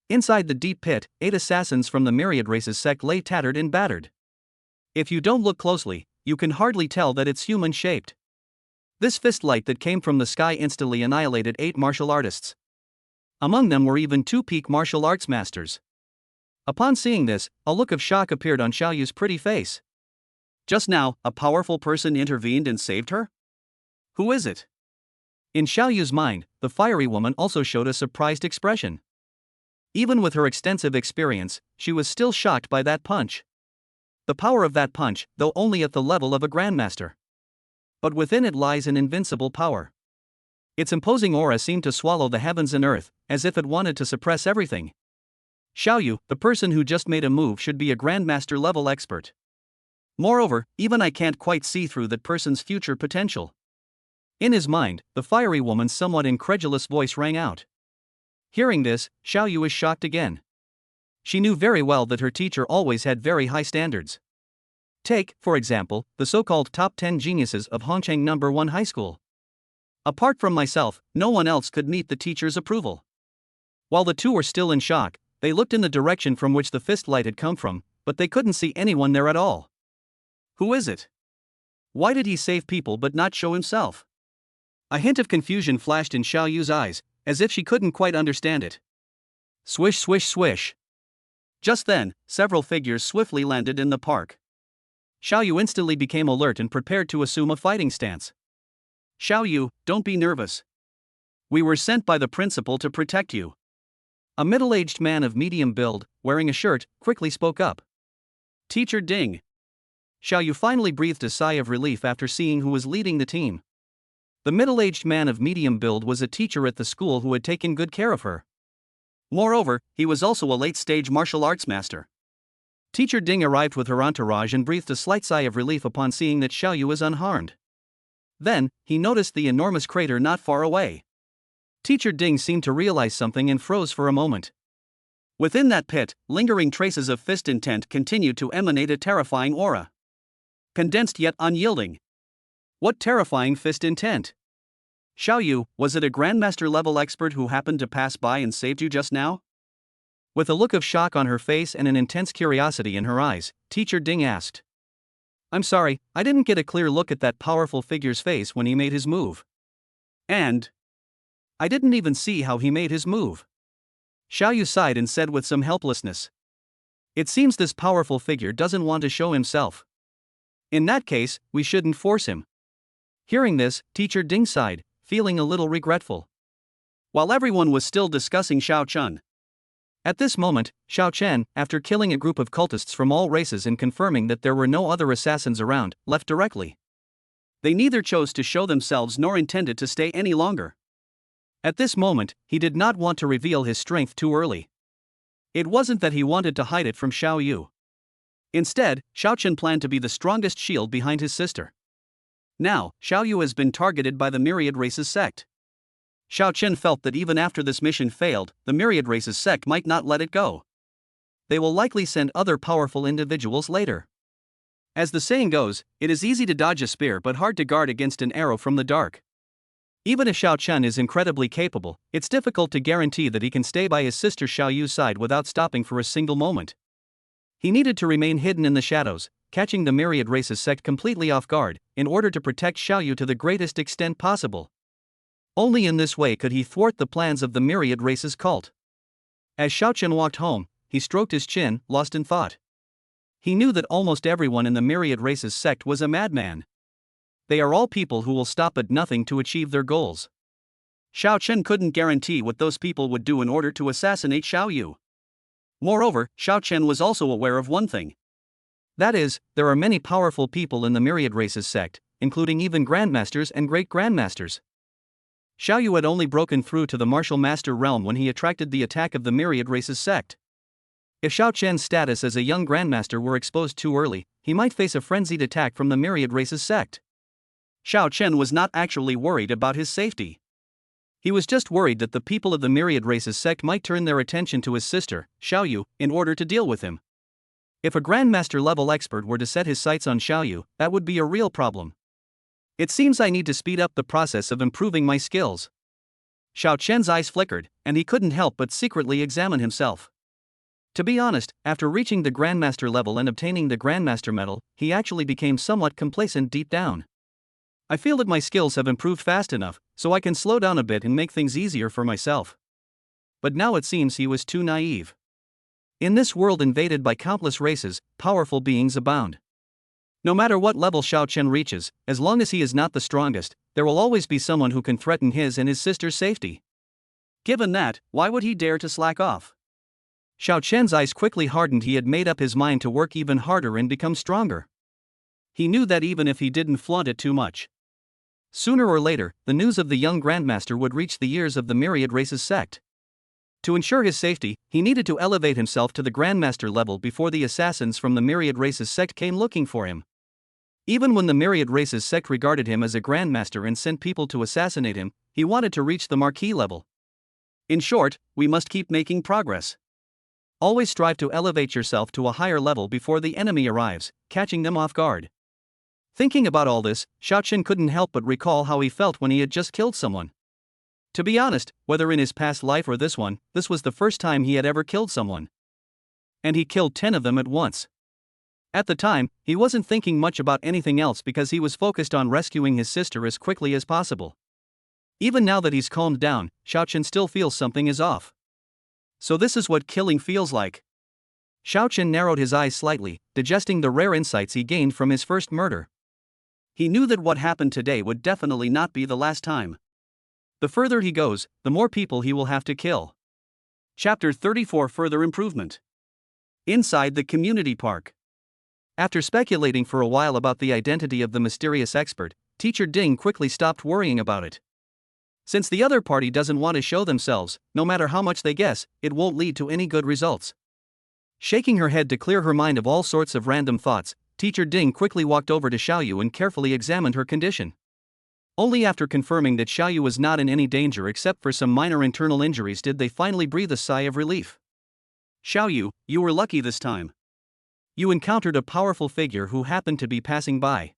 Inside the deep pit, 8 assassins from the Myriad Races sect lay tattered and battered. If you don't look closely, you can hardly tell that it's human-shaped. This fist light that came from the sky instantly annihilated 8 martial artists. Among them were even 2 peak martial arts masters. Upon seeing this, a look of shock appeared on Xiaoyu's pretty face. Just now, a powerful person intervened and saved her? Who is it? In Xiaoyu's mind, the fiery woman also showed a surprised expression. Even with her extensive experience, she was still shocked by that punch. The power of that punch, though only at the level of a grandmaster. But within it lies an invincible power. Its imposing aura seemed to swallow the heavens and earth, as if it wanted to suppress everything. Xiaoyu, the person who just made a move, should be a grandmaster level expert. Moreover, even I can't quite see through that person's future potential. In his mind, the fiery woman's somewhat incredulous voice rang out. Hearing this, Xiaoyu was shocked again. She knew very well that her teacher always had very high standards. Take, for example, the so-called top 10 geniuses of Hongcheng No. 1 High School. Apart from myself, no one else could meet the teacher's approval. While the two were still in shock, they looked in the direction from which the fist light had come from, but they couldn't see anyone there at all. Who is it? Why did he save people but not show himself? A hint of confusion flashed in Xiaoyu's eyes, as if she couldn't quite understand it. Swish, swish, swish. Just then, several figures swiftly landed in the park. Xiaoyu instantly became alert and prepared to assume a fighting stance. Xiaoyu, don't be nervous. We were sent by the principal to protect you. A middle-aged man of medium build, wearing a shirt, quickly spoke up. Teacher Ding. Xiaoyu finally breathed a sigh of relief after seeing who was leading the team. The middle-aged man of medium build was a teacher at the school who had taken good care of her. Moreover, he was also a late-stage martial arts master. Teacher Ding arrived with her entourage and breathed a slight sigh of relief upon seeing that Xiaoyu was unharmed. Then, he noticed the enormous crater not far away. Teacher Ding seemed to realize something and froze for a moment. Within that pit, lingering traces of fist intent continued to emanate a terrifying aura. Condensed yet unyielding. What terrifying fist intent? Xiaoyu, was it a grandmaster-level expert who happened to pass by and saved you just now? With a look of shock on her face and an intense curiosity in her eyes, Teacher Ding asked. I'm sorry, I didn't get a clear look at that powerful figure's face when he made his move. And I didn't even see how he made his move. Xiaoyu sighed and said with some helplessness. It seems this powerful figure doesn't want to show himself. In that case, we shouldn't force him. Hearing this, Teacher Ding sighed, feeling a little regretful. While everyone was still discussing Xiao Chun. At this moment, Xiao Chen, after killing a group of cultists from all races and confirming that there were no other assassins around, left directly. They neither chose to show themselves nor intended to stay any longer. At this moment, he did not want to reveal his strength too early. It wasn't that he wanted to hide it from Xiaoyu. Instead, Xiao Chen planned to be the strongest shield behind his sister. Now, Xiaoyu has been targeted by the Myriad Races sect. Xiao Chen felt that even after this mission failed, the Myriad Races sect might not let it go. They will likely send other powerful individuals later. As the saying goes, it is easy to dodge a spear but hard to guard against an arrow from the dark. Even if Xiao Chen is incredibly capable, it's difficult to guarantee that he can stay by his sister Xiaoyu's side without stopping for a single moment. He needed to remain hidden in the shadows, catching the Myriad Races sect completely off guard, in order to protect Xiaoyu to the greatest extent possible. Only in this way could he thwart the plans of the Myriad Races cult. As Xiao Chen walked home, he stroked his chin, lost in thought. He knew that almost everyone in the Myriad Races sect was a madman. They are all people who will stop at nothing to achieve their goals. Xiao Chen couldn't guarantee what those people would do in order to assassinate Xiaoyu. Moreover, Xiao Chen was also aware of one thing. That is, there are many powerful people in the Myriad Races sect, including even grandmasters and great grandmasters. Xiaoyu had only broken through to the martial master realm when he attracted the attack of the Myriad Races sect. If Xiao Chen's status as a young grandmaster were exposed too early, he might face a frenzied attack from the Myriad Races sect. Xiao Chen was not actually worried about his safety. He was just worried that the people of the Myriad Races sect might turn their attention to his sister, Xiaoyu, in order to deal with him. If a grandmaster-level expert were to set his sights on Xiaoyu, that would be a real problem. It seems I need to speed up the process of improving my skills. Xiao Chen's eyes flickered, and he couldn't help but secretly examine himself. To be honest, after reaching the grandmaster level and obtaining the grandmaster medal, he actually became somewhat complacent deep down. I feel that my skills have improved fast enough, so I can slow down a bit and make things easier for myself. But now it seems he was too naive. In this world invaded by countless races, powerful beings abound. No matter what level Xiao Chen reaches, as long as he is not the strongest, there will always be someone who can threaten his and his sister's safety. Given that, why would he dare to slack off? Xiao Chen's eyes quickly hardened. He had made up his mind to work even harder and become stronger. He knew that even if he didn't flaunt it too much, sooner or later, the news of the young Grandmaster would reach the ears of the Myriad Races sect. To ensure his safety, he needed to elevate himself to the Grandmaster level before the assassins from the Myriad Races sect came looking for him. Even when the Myriad Races sect regarded him as a Grandmaster and sent people to assassinate him, he wanted to reach the Marquis level. In short, we must keep making progress. Always strive to elevate yourself to a higher level before the enemy arrives, catching them off guard. Thinking about all this, Xiao Chen couldn't help but recall how he felt when he had just killed someone. To be honest, whether in his past life or this one, this was the first time he had ever killed someone. And he killed 10 of them at once. At the time, he wasn't thinking much about anything else because he was focused on rescuing his sister as quickly as possible. Even now that he's calmed down, Xiao Chen still feels something is off. So this is what killing feels like. Xiao Chen narrowed his eyes slightly, digesting the rare insights he gained from his first murder. He knew that what happened today would definitely not be the last time. The further he goes, the more people he will have to kill. Chapter 34 Further Improvement. Inside the community park. After speculating for a while about the identity of the mysterious expert, Teacher Ding quickly stopped worrying about it. Since the other party doesn't want to show themselves, no matter how much they guess, it won't lead to any good results. Shaking her head to clear her mind of all sorts of random thoughts, Teacher Ding quickly walked over to Xiaoyu and carefully examined her condition. Only after confirming that Xiaoyu was not in any danger except for some minor internal injuries did they finally breathe a sigh of relief. Xiaoyu, you were lucky this time. You encountered a powerful figure who happened to be passing by.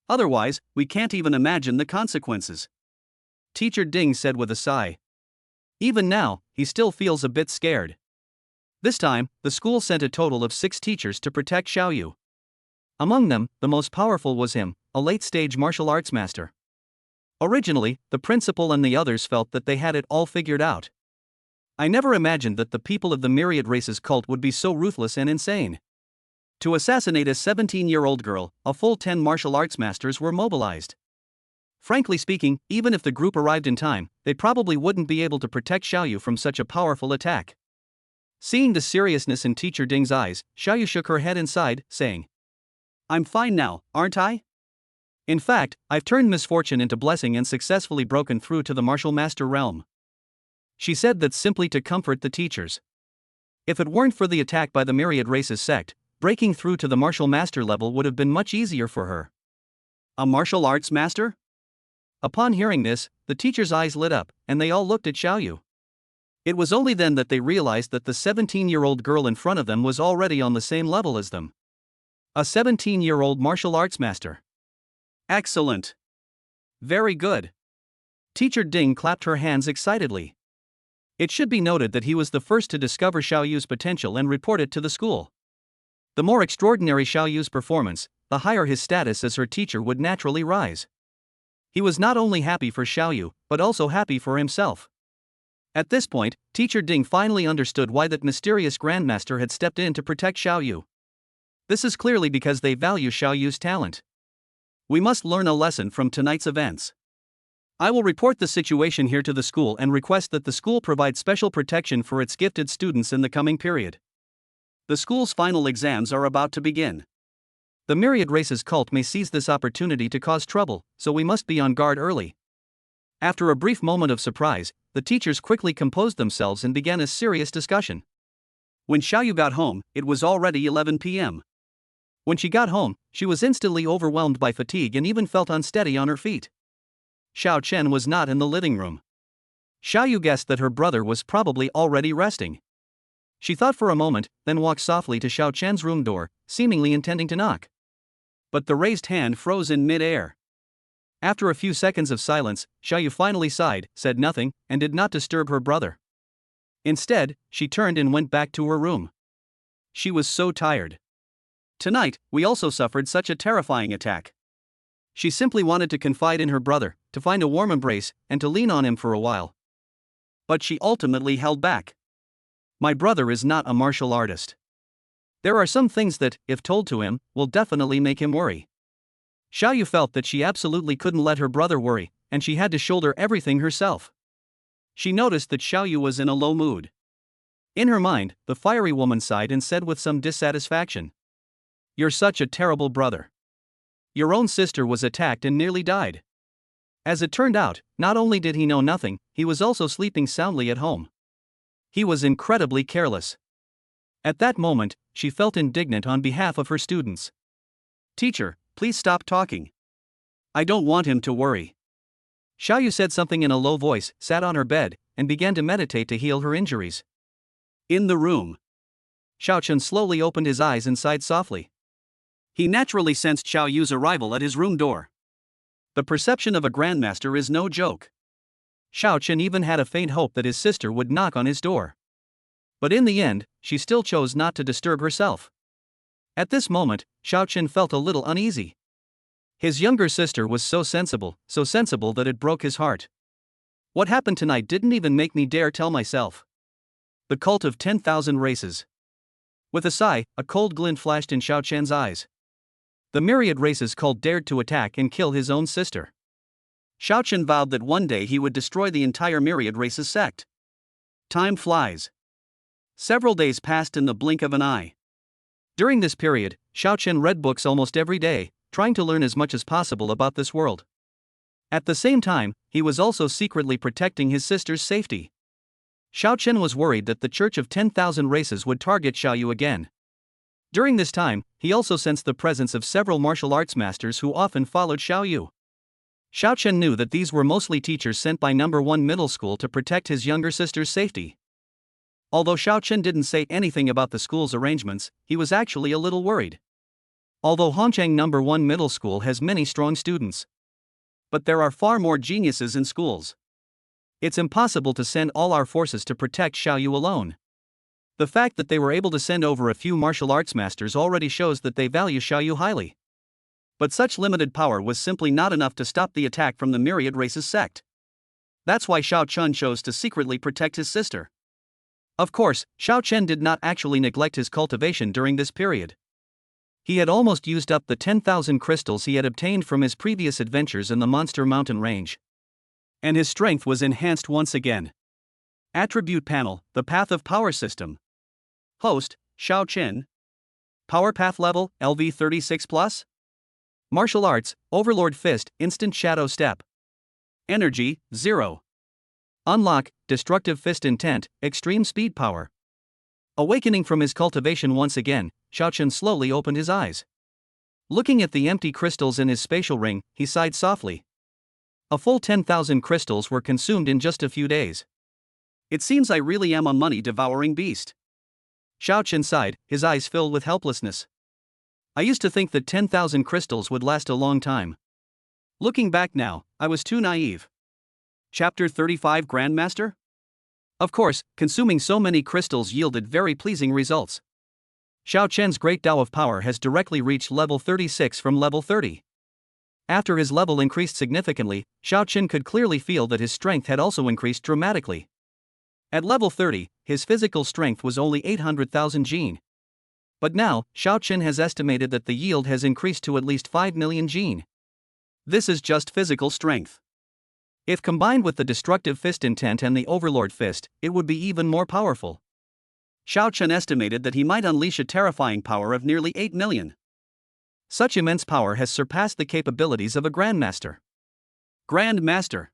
Otherwise, we can't even imagine the consequences. Teacher Ding said with a sigh. Even now, he still feels a bit scared. This time, the school sent a total of 6 teachers to protect Xiaoyu. Among them, the most powerful was him, a late-stage martial arts master. Originally, the principal and the others felt that they had it all figured out. I never imagined that the people of the Myriad Races cult would be so ruthless and insane. To assassinate a 17-year-old girl, a full 10 martial arts masters were mobilized. Frankly speaking, even if the group arrived in time, they probably wouldn't be able to protect Xiaoyu from such a powerful attack. Seeing the seriousness in Teacher Ding's eyes, Xiaoyu shook her head and sighed, saying, I'm fine now, aren't I? In fact, I've turned misfortune into blessing and successfully broken through to the martial master realm. She said that simply to comfort the teachers. If it weren't for the attack by the Myriad Races sect, breaking through to the martial master level would have been much easier for her. A martial arts master? Upon hearing this, the teachers' eyes lit up, and they all looked at Xiaoyu. It was only then that they realized that the 17-year-old girl in front of them was already on the same level as them. A 17-year-old martial arts master. Excellent. Very good. Teacher Ding clapped her hands excitedly. It should be noted that he was the first to discover Xiaoyu's potential and report it to the school. The more extraordinary Xiaoyu's performance, the higher his status as her teacher would naturally rise. He was not only happy for Xiaoyu, but also happy for himself. At this point, Teacher Ding finally understood why that mysterious Grandmaster had stepped in to protect Xiaoyu. This is clearly because they value Xiaoyu's talent. We must learn a lesson from tonight's events. I will report the situation here to the school and request that the school provide special protection for its gifted students in the coming period. The school's final exams are about to begin. The Myriad Races cult may seize this opportunity to cause trouble, so we must be on guard early. After a brief moment of surprise, the teachers quickly composed themselves and began a serious discussion. When Xiaoyu got home, it was already 11 p.m. When she got home, she was instantly overwhelmed by fatigue and even felt unsteady on her feet. Xiao Chen was not in the living room. Xiaoyu guessed that her brother was probably already resting. She thought for a moment, then walked softly to Xiao Chen's room door, seemingly intending to knock. But the raised hand froze in mid-air. After a few seconds of silence, Xiaoyu finally sighed, said nothing, and did not disturb her brother. Instead, she turned and went back to her room. She was so tired. Tonight, we also suffered such a terrifying attack. She simply wanted to confide in her brother, to find a warm embrace, and to lean on him for a while. But she ultimately held back. My brother is not a martial artist. There are some things that, if told to him, will definitely make him worry. Xiaoyu felt that she absolutely couldn't let her brother worry, and she had to shoulder everything herself. She noticed that Xiaoyu was in a low mood. In her mind, the fiery woman sighed and said with some dissatisfaction, "You're such a terrible brother. Your own sister was attacked and nearly died." As it turned out, not only did he know nothing, he was also sleeping soundly at home. He was incredibly careless. At that moment, she felt indignant on behalf of her students. "Teacher, please stop talking. I don't want him to worry." Xiaoyu said something in a low voice, sat on her bed, and began to meditate to heal her injuries. In the room, Xiaochen slowly opened his eyes and sighed softly. He naturally sensed Xiaoyu's arrival at his room door. The perception of a grandmaster is no joke. Xiaochen even had a faint hope that his sister would knock on his door. But in the end, she still chose not to disturb herself. At this moment, Xiaochen felt a little uneasy. His younger sister was so sensible that it broke his heart. What happened tonight didn't even make me dare tell myself. The cult of 10,000 races. With a sigh, a cold glint flashed in Xiaochen's eyes. The myriad races cult dared to attack and kill his own sister. Xiaochen vowed that one day he would destroy the entire myriad races sect. Time flies. Several days passed in the blink of an eye. During this period, Xiaochen read books almost every day, trying to learn as much as possible about this world. At the same time, he was also secretly protecting his sister's safety. Xiaochen was worried that the Church of 10,000 Races would target Xiaoyu again. During this time, he also sensed the presence of several martial arts masters who often followed Xiaoyu. Xiaochen knew that these were mostly teachers sent by No. 1 Middle School to protect his younger sister's safety. Although Xiaochen didn't say anything about the school's arrangements, he was actually a little worried. Although Hongchang No. 1 Middle School has many strong students, but there are far more geniuses in schools. It's impossible to send all our forces to protect Xiaoyu alone. The fact that they were able to send over a few martial arts masters already shows that they value Xiaoyu highly. But such limited power was simply not enough to stop the attack from the myriad races sect. That's why Xiaochen chose to secretly protect his sister. Of course, Xiaochen did not actually neglect his cultivation during this period. He had almost used up the 10,000 crystals he had obtained from his previous adventures in the Monster Mountain range. And his strength was enhanced once again. Attribute panel, the Path of Power system. Host, Xiaochen. Power path level, LV36+. Martial arts, Overlord Fist, Instant Shadow Step. Energy, 0. Unlock, Destructive Fist Intent, Extreme Speed Power. Awakening from his cultivation once again, Xiaochen slowly opened his eyes. Looking at the empty crystals in his spatial ring, he sighed softly. A full 10,000 crystals were consumed in just a few days. It seems I really am a money-devouring beast. Xiaochen sighed, his eyes filled with helplessness. I used to think that 10,000 crystals would last a long time. Looking back now, I was too naive. Chapter 35 Grandmaster? Of course, consuming so many crystals yielded very pleasing results. Xiaochen's Great Tao of Power has directly reached level 36 from level 30. After his level increased significantly, Xiaochen could clearly feel that his strength had also increased dramatically. At level 30, his physical strength was only 800,000 Jin. But now, Xiaochen has estimated that the yield has increased to at least 5 million Jin. This is just physical strength. If combined with the Destructive Fist Intent and the Overlord Fist, it would be even more powerful. Xiaochen estimated that he might unleash a terrifying power of nearly 8 million. Such immense power has surpassed the capabilities of a Grandmaster. Grandmaster.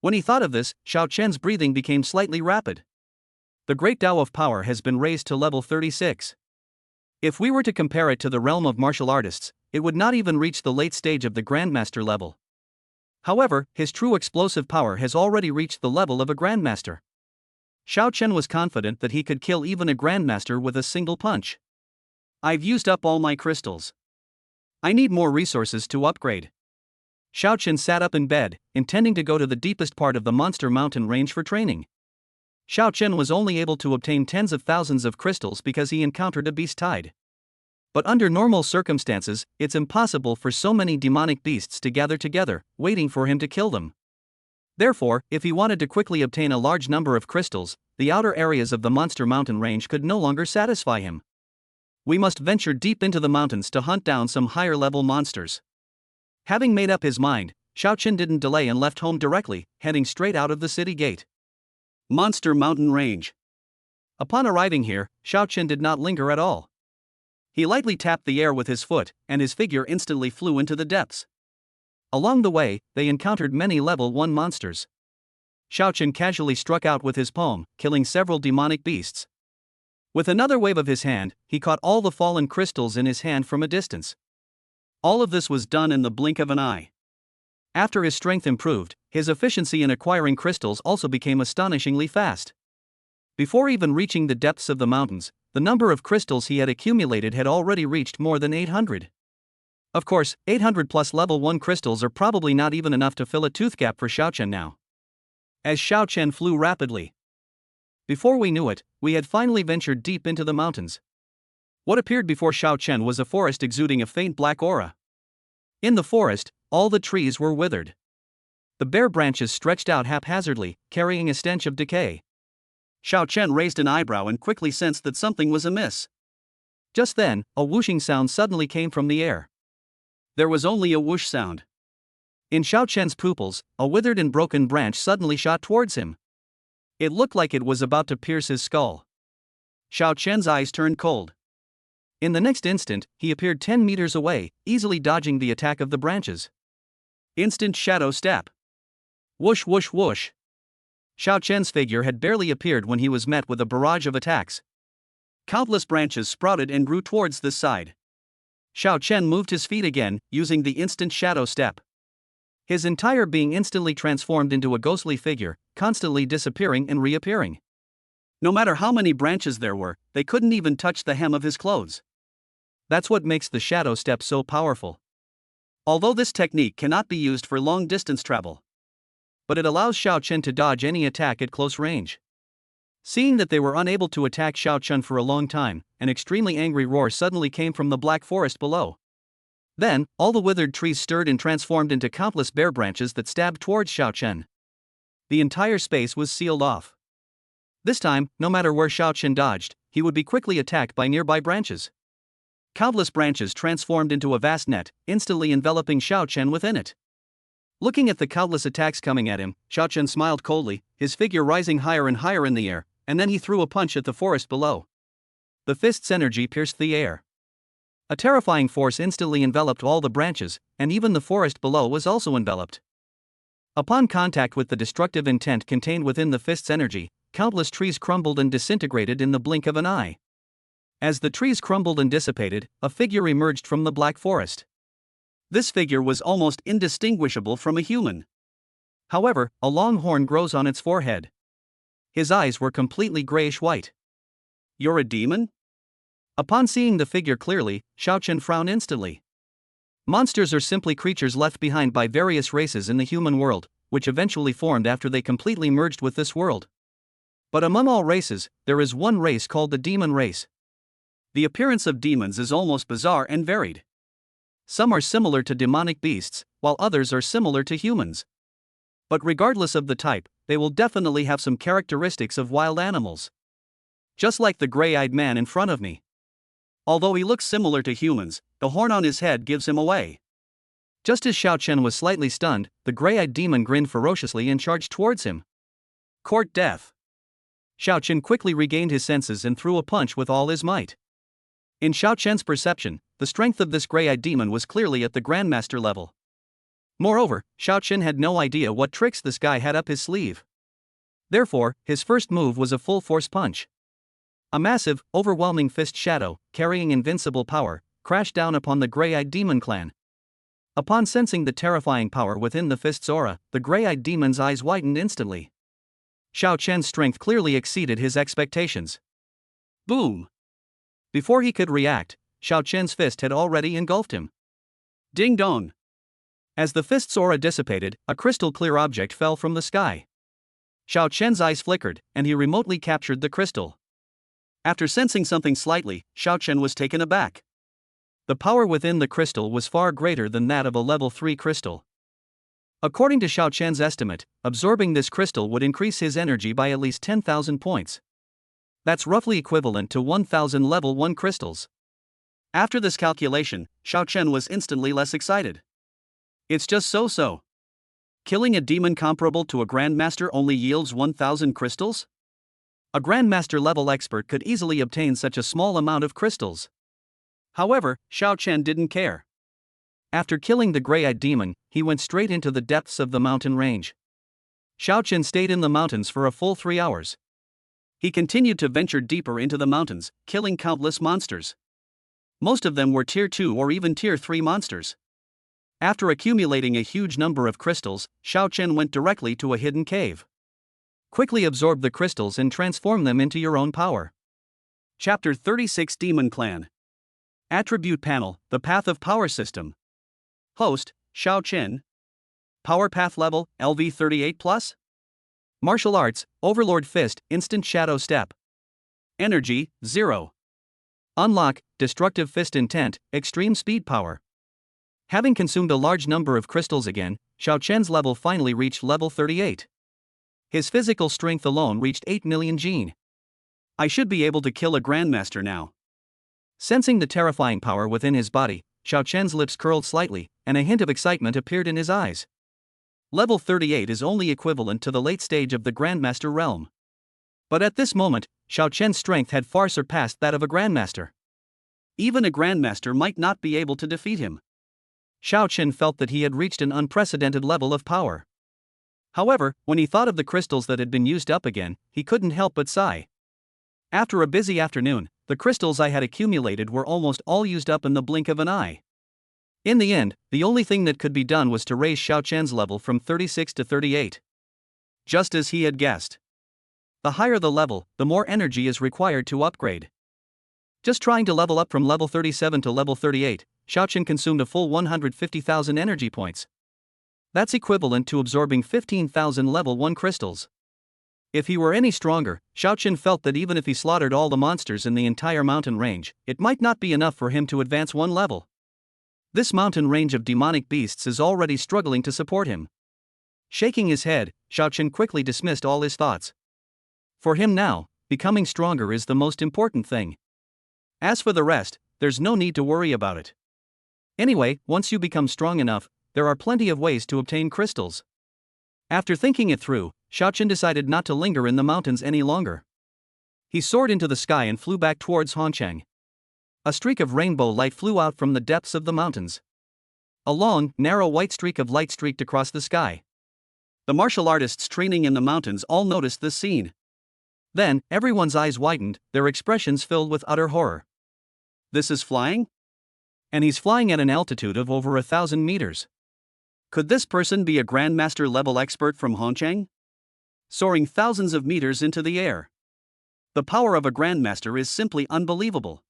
When he thought of this, Xiaochen's breathing became slightly rapid. The Great Tao of Power has been raised to level 36. If we were to compare it to the realm of martial artists, it would not even reach the late stage of the Grandmaster level. However, his true explosive power has already reached the level of a Grandmaster. Xiaochen was confident that he could kill even a Grandmaster with a single punch. I've used up all my crystals. I need more resources to upgrade. Xiaochen sat up in bed, intending to go to the deepest part of the Monster Mountain range for training. Xiaochen was only able to obtain tens of thousands of crystals because he encountered a beast tide. But under normal circumstances, it's impossible for so many demonic beasts to gather together, waiting for him to kill them. Therefore, if he wanted to quickly obtain a large number of crystals, the outer areas of the Monster Mountain range could no longer satisfy him. We must venture deep into the mountains to hunt down some higher-level monsters. Having made up his mind, Xiaochen didn't delay and left home directly, heading straight out of the city gate. Monster Mountain Range. Upon arriving here, Xiaochen did not linger at all. He lightly tapped the air with his foot, and his figure instantly flew into the depths. Along the way, they encountered many level 1 monsters. Xiaochen casually struck out with his palm, killing several demonic beasts. With another wave of his hand, he caught all the fallen crystals in his hand from a distance. All of this was done in the blink of an eye. After his strength improved, his efficiency in acquiring crystals also became astonishingly fast. Before even reaching the depths of the mountains, the number of crystals he had accumulated had already reached more than 800. Of course, 800 plus level 1 crystals are probably not even enough to fill a tooth gap for Xiaochen now. As Xiaochen flew rapidly. Before we knew it, we had finally ventured deep into the mountains. What appeared before Xiaochen was a forest exuding a faint black aura. In the forest, all the trees were withered. The bare branches stretched out haphazardly, carrying a stench of decay. Xiaochen raised an eyebrow and quickly sensed that something was amiss. Just then, a whooshing sound suddenly came from the air. There was only a whoosh sound. In Xiaochen's pupils, a withered and broken branch suddenly shot towards him. It looked like it was about to pierce his skull. Xiaochen's eyes turned cold. In the next instant, he appeared 10 meters away, easily dodging the attack of the branches. Instant shadow step. Whoosh whoosh whoosh. Xiaochen's figure had barely appeared when he was met with a barrage of attacks. Countless branches sprouted and grew towards this side. Xiaochen moved his feet again, using the instant shadow step. His entire being instantly transformed into a ghostly figure, constantly disappearing and reappearing. No matter how many branches there were, they couldn't even touch the hem of his clothes. That's what makes the shadow step so powerful. Although this technique cannot be used for long-distance travel, but it allows Xiaochen to dodge any attack at close range. Seeing that they were unable to attack Xiaochen for a long time, an extremely angry roar suddenly came from the black forest below. Then, all the withered trees stirred and transformed into countless bare branches that stabbed towards Xiaochen. The entire space was sealed off. This time, no matter where Xiaochen dodged, he would be quickly attacked by nearby branches. Countless branches transformed into a vast net, instantly enveloping Xiaochen within it. Looking at the countless attacks coming at him, Xiaochen smiled coldly, his figure rising higher and higher in the air, and then he threw a punch at the forest below. The fist's energy pierced the air. A terrifying force instantly enveloped all the branches, and even the forest below was also enveloped. Upon contact with the destructive intent contained within the fist's energy, countless trees crumbled and disintegrated in the blink of an eye. As the trees crumbled and dissipated, a figure emerged from the black forest. This figure was almost indistinguishable from a human. However, a long horn grows on its forehead. His eyes were completely grayish-white. "You're a demon?" Upon seeing the figure clearly, Xiaochen frowned instantly. Monsters are simply creatures left behind by various races in the human world, which eventually formed after they completely merged with this world. But among all races, there is one race called the demon race. The appearance of demons is almost bizarre and varied. Some are similar to demonic beasts, while others are similar to humans. But regardless of the type, they will definitely have some characteristics of wild animals. Just like the gray-eyed man in front of me. Although he looks similar to humans, the horn on his head gives him away. Just as Xiaochen was slightly stunned, the gray-eyed demon grinned ferociously and charged towards him. Court death. Xiaochen quickly regained his senses and threw a punch with all his might. In Xiaochen's perception, the strength of this gray-eyed demon was clearly at the Grandmaster level. Moreover, Xiaochen had no idea what tricks this guy had up his sleeve. Therefore, his first move was a full-force punch. A massive, overwhelming fist shadow, carrying invincible power, crashed down upon the gray-eyed demon clan. Upon sensing the terrifying power within the fist's aura, the gray-eyed demon's eyes widened instantly. Xiaochen's strength clearly exceeded his expectations. Boom! Before he could react, Xiaochen's fist had already engulfed him. Ding dong! As the fist's aura dissipated, a crystal-clear object fell from the sky. Xiaochen's eyes flickered, and he remotely captured the crystal. After sensing something slightly, Xiaochen was taken aback. The power within the crystal was far greater than that of a level 3 crystal. According to Xiaochen's estimate, absorbing this crystal would increase his energy by at least 10,000 points. That's roughly equivalent to 1,000 level 1 crystals. After this calculation, Xiao Chen was instantly less excited. It's just so. Killing a demon comparable to a Grandmaster only yields 1,000 crystals? A Grandmaster level expert could easily obtain such a small amount of crystals. However, Xiao Chen didn't care. After killing the gray-eyed demon, he went straight into the depths of the mountain range. Xiao Chen stayed in the mountains for a full 3 hours. He continued to venture deeper into the mountains, killing countless monsters. Most of them were Tier 2 or even Tier 3 monsters. After accumulating a huge number of crystals, Xiao Chen went directly to a hidden cave. Quickly absorb the crystals and transform them into your own power. Chapter 36 Demon Clan. Attribute Panel, the Path of Power System. Host, Xiao Chen. Power Path Level, LV 38+. Martial Arts, Overlord Fist, Instant Shadow Step. Energy, 0. Unlock, Destructive Fist Intent, Extreme Speed Power. Having consumed a large number of crystals again, Xiao Chen's level finally reached level 38. His physical strength alone reached 8 million gene. I should be able to kill a Grandmaster now. Sensing the terrifying power within his body, Xiao Chen's lips curled slightly, and a hint of excitement appeared in his eyes. Level 38 is only equivalent to the late stage of the Grandmaster realm. But at this moment, Xiao Chen's strength had far surpassed that of a Grandmaster. Even a Grandmaster might not be able to defeat him. Xiao Chen felt that he had reached an unprecedented level of power. However, when he thought of the crystals that had been used up again, he couldn't help but sigh. After a busy afternoon, the crystals I had accumulated were almost all used up in the blink of an eye. In the end, the only thing that could be done was to raise Xiao Chen's level from 36 to 38. Just as he had guessed. The higher the level, the more energy is required to upgrade. Just trying to level up from level 37 to level 38, Xiao Chen consumed a full 150,000 energy points. That's equivalent to absorbing 15,000 level 1 crystals. If he were any stronger, Xiao Chen felt that even if he slaughtered all the monsters in the entire mountain range, it might not be enough for him to advance one level. This mountain range of demonic beasts is already struggling to support him. Shaking his head, Xiao Chen quickly dismissed all his thoughts. For him now, becoming stronger is the most important thing. As for the rest, there's no need to worry about it. Anyway, once you become strong enough, there are plenty of ways to obtain crystals. After thinking it through, Xiao Chen decided not to linger in the mountains any longer. He soared into the sky and flew back towards Hongcheng. A streak of rainbow light flew out from the depths of the mountains. A long, narrow white streak of light streaked across the sky. The martial artists training in the mountains all noticed this scene. Then, everyone's eyes widened, their expressions filled with utter horror. This is flying? And he's flying at an altitude of over 1,000 meters. Could this person be a Grandmaster level expert from Hongcheng? Soaring thousands of meters into the air. The power of a Grandmaster is simply unbelievable.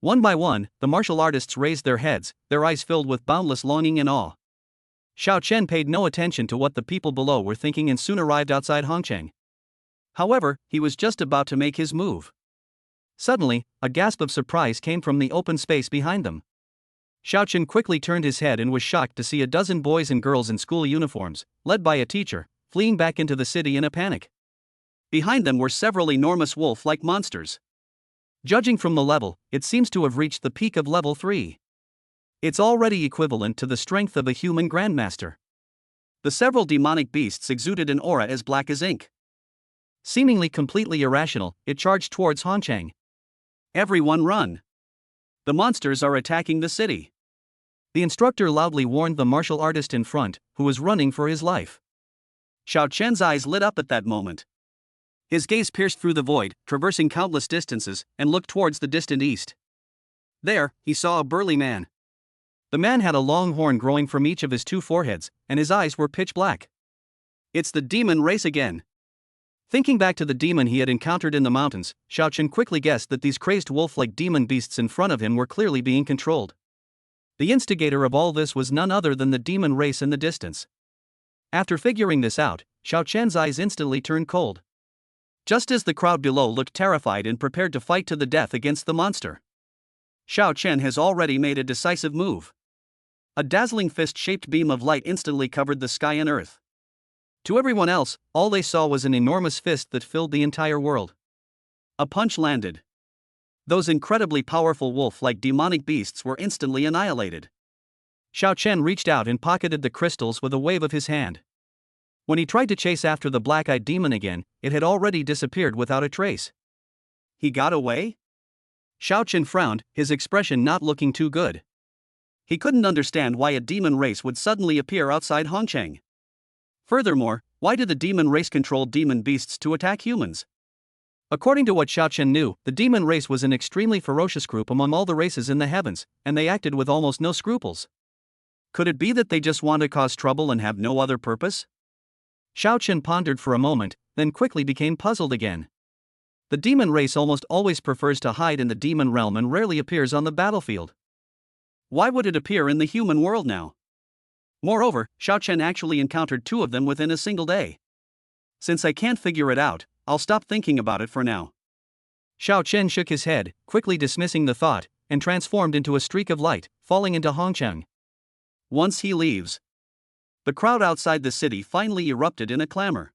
One by one, the martial artists raised their heads, their eyes filled with boundless longing and awe. Xiao Chen paid no attention to what the people below were thinking and soon arrived outside Hongcheng. However, he was just about to make his move. Suddenly, a gasp of surprise came from the open space behind them. Xiao Chen quickly turned his head and was shocked to see a dozen boys and girls in school uniforms, led by a teacher, fleeing back into the city in a panic. Behind them were several enormous wolf-like monsters. Judging from the level, it seems to have reached the peak of level 3. It's already equivalent to the strength of a human Grandmaster. The several demonic beasts exuded an aura as black as ink. Seemingly completely irrational, it charged towards Hongcheng. Everyone run! The monsters are attacking the city. The instructor loudly warned the martial artist in front, who was running for his life. Xiao Chen's eyes lit up at that moment. His gaze pierced through the void, traversing countless distances, and looked towards the distant east. There, he saw a burly man. The man had a long horn growing from each of his 2 foreheads, and his eyes were pitch black. It's the demon race again. Thinking back to the demon he had encountered in the mountains, Xiao Chen quickly guessed that these crazed wolf-like demon beasts in front of him were clearly being controlled. The instigator of all this was none other than the demon race in the distance. After figuring this out, Xiao Chen's eyes instantly turned cold. Just as the crowd below looked terrified and prepared to fight to the death against the monster, Xiao Chen has already made a decisive move. A dazzling fist-shaped beam of light instantly covered the sky and earth. To everyone else, all they saw was an enormous fist that filled the entire world. A punch landed. Those incredibly powerful wolf-like demonic beasts were instantly annihilated. Xiao Chen reached out and pocketed the crystals with a wave of his hand. When he tried to chase after the black-eyed demon again, it had already disappeared without a trace. He got away? Xiao Chen frowned, his expression not looking too good. He couldn't understand why a demon race would suddenly appear outside Hongcheng. Furthermore, why did the demon race control demon beasts to attack humans? According to what Xiao Chen knew, the demon race was an extremely ferocious group among all the races in the heavens, and they acted with almost no scruples. Could it be that they just want to cause trouble and have no other purpose? Xiao Chen pondered for a moment, then quickly became puzzled again. The demon race almost always prefers to hide in the demon realm and rarely appears on the battlefield. Why would it appear in the human world now? Moreover, Xiao Chen actually encountered 2 of them within a single day. Since I can't figure it out, I'll stop thinking about it for now. Xiao Chen shook his head, quickly dismissing the thought, and transformed into a streak of light, falling into Hongcheng. Once he leaves, the crowd outside the city finally erupted in a clamor.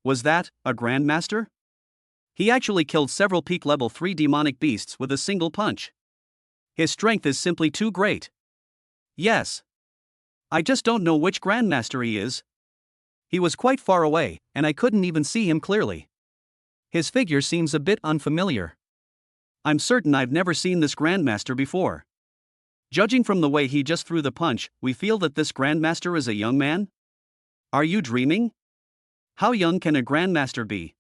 Was that a Grandmaster? He actually killed several peak level 3 demonic beasts with a single punch. His strength is simply too great. Yes. I just don't know which Grandmaster he is. He was quite far away, and I couldn't even see him clearly. His figure seems a bit unfamiliar. I'm certain I've never seen this Grandmaster before. Judging from the way he just threw the punch, we feel that this Grandmaster is a young man? Are you dreaming? How young can a Grandmaster be?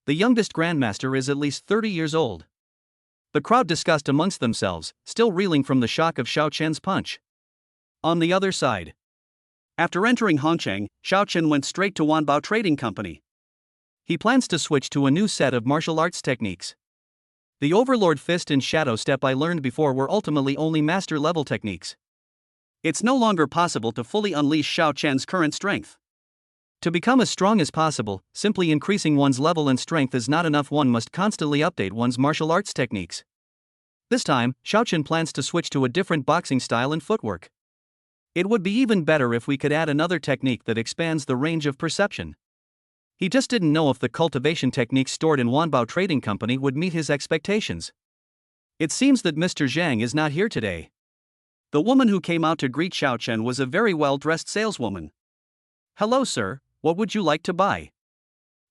The youngest Grandmaster is at least 30 years old. The crowd discussed amongst themselves, still reeling from the shock of Xiao Chen's punch. On the other side, after entering Hongcheng, Xiao Chen went straight to Wanbao Trading Company. He plans to switch to a new set of martial arts techniques. The Overlord Fist and Shadow Step I learned before were ultimately only master-level techniques. It's no longer possible to fully unleash Xiao Chen's current strength. To become as strong as possible, simply increasing one's level and strength is not enough. One must constantly update one's martial arts techniques. This time, Xiao Chen plans to switch to a different boxing style and footwork. It would be even better if we could add another technique that expands the range of perception. He just didn't know if the cultivation techniques stored in Wanbao Trading Company would meet his expectations. It seems that Mr. Zhang is not here today. The woman who came out to greet Xiao Chen was a very well-dressed saleswoman. Hello sir, what would you like to buy?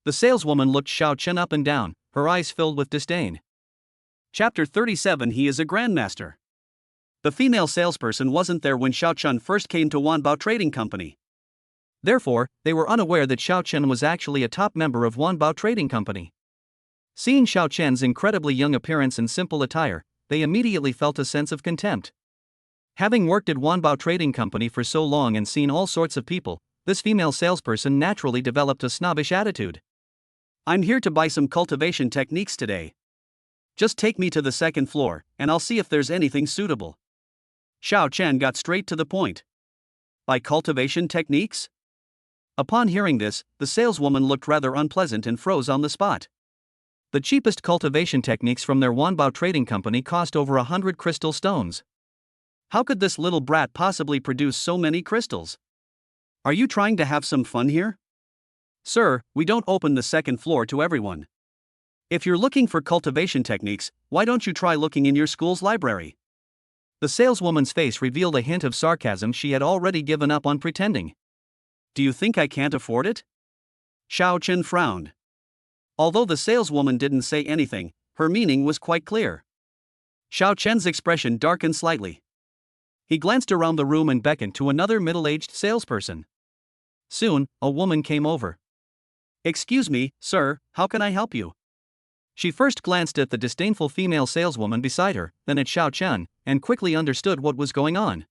The saleswoman looked Xiao Chen up and down, her eyes filled with disdain. Chapter 37. He is a Grandmaster. The female salesperson wasn't there when Xiao Chen first came to Wanbao Trading Company. Therefore, they were unaware that Xiao Chen was actually a top member of Wanbao Trading Company. Seeing Xiao Chen's incredibly young appearance and simple attire, they immediately felt a sense of contempt. Having worked at Wanbao Trading Company for so long and seen all sorts of people, this female salesperson naturally developed a snobbish attitude. I'm here to buy some cultivation techniques today. Just take me to the 2nd floor, and I'll see if there's anything suitable. Xiao Chen got straight to the point. Buy cultivation techniques? Upon hearing this, the saleswoman looked rather unpleasant and froze on the spot. The cheapest cultivation techniques from their Wanbao Trading Company cost over 100 crystal stones. How could this little brat possibly produce so many crystals? Are you trying to have some fun here? Sir, we don't open the 2nd floor to everyone. If you're looking for cultivation techniques, why don't you try looking in your school's library? The saleswoman's face revealed a hint of sarcasm. She had already given up on pretending. Do you think I can't afford it? Xiao Chen frowned. Although the saleswoman didn't say anything, her meaning was quite clear. Xiao Chen's expression darkened slightly. He glanced around the room and beckoned to another middle-aged salesperson. Soon, a woman came over. Excuse me, sir, how can I help you? She first glanced at the disdainful female saleswoman beside her, then at Xiao Chen, and quickly understood what was going on.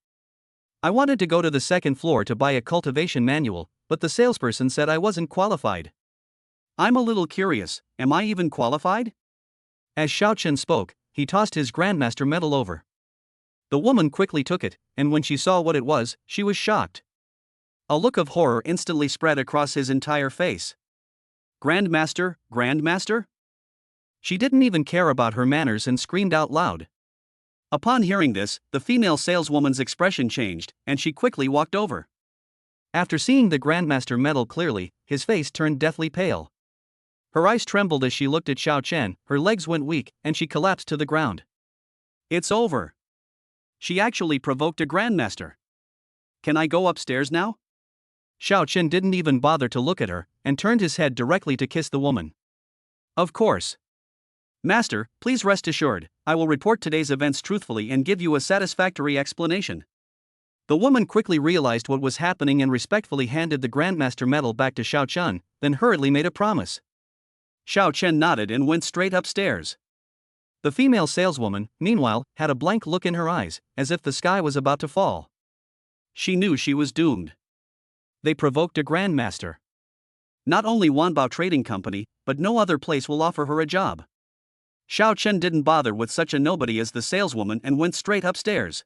I wanted to go to the 2nd floor to buy a cultivation manual, but the salesperson said I wasn't qualified. I'm a little curious, am I even qualified? As Xiao Chen spoke, he tossed his Grandmaster medal over. The woman quickly took it, and when she saw what it was, she was shocked. A look of horror instantly spread across his entire face. Grandmaster, Grandmaster? She didn't even care about her manners and screamed out loud. Upon hearing this, the female saleswoman's expression changed, and she quickly walked over. After seeing the Grandmaster medal clearly, his face turned deathly pale. Her eyes trembled as she looked at Xiao Chen, her legs went weak, and she collapsed to the ground. It's over. She actually provoked a grandmaster. Can I go upstairs now? Xiao Chen didn't even bother to look at her, and turned his head directly to kiss the woman. Of course. Master, please rest assured, I will report today's events truthfully and give you a satisfactory explanation. The woman quickly realized what was happening and respectfully handed the Grandmaster medal back to Xiao Chen, then hurriedly made a promise. Xiao Chen nodded and went straight upstairs. The female saleswoman, meanwhile, had a blank look in her eyes, as if the sky was about to fall. She knew she was doomed. They provoked a Grandmaster. Not only Wanbao Trading Company, but no other place will offer her a job. Xiao Chen didn't bother with such a nobody as the saleswoman and went straight upstairs.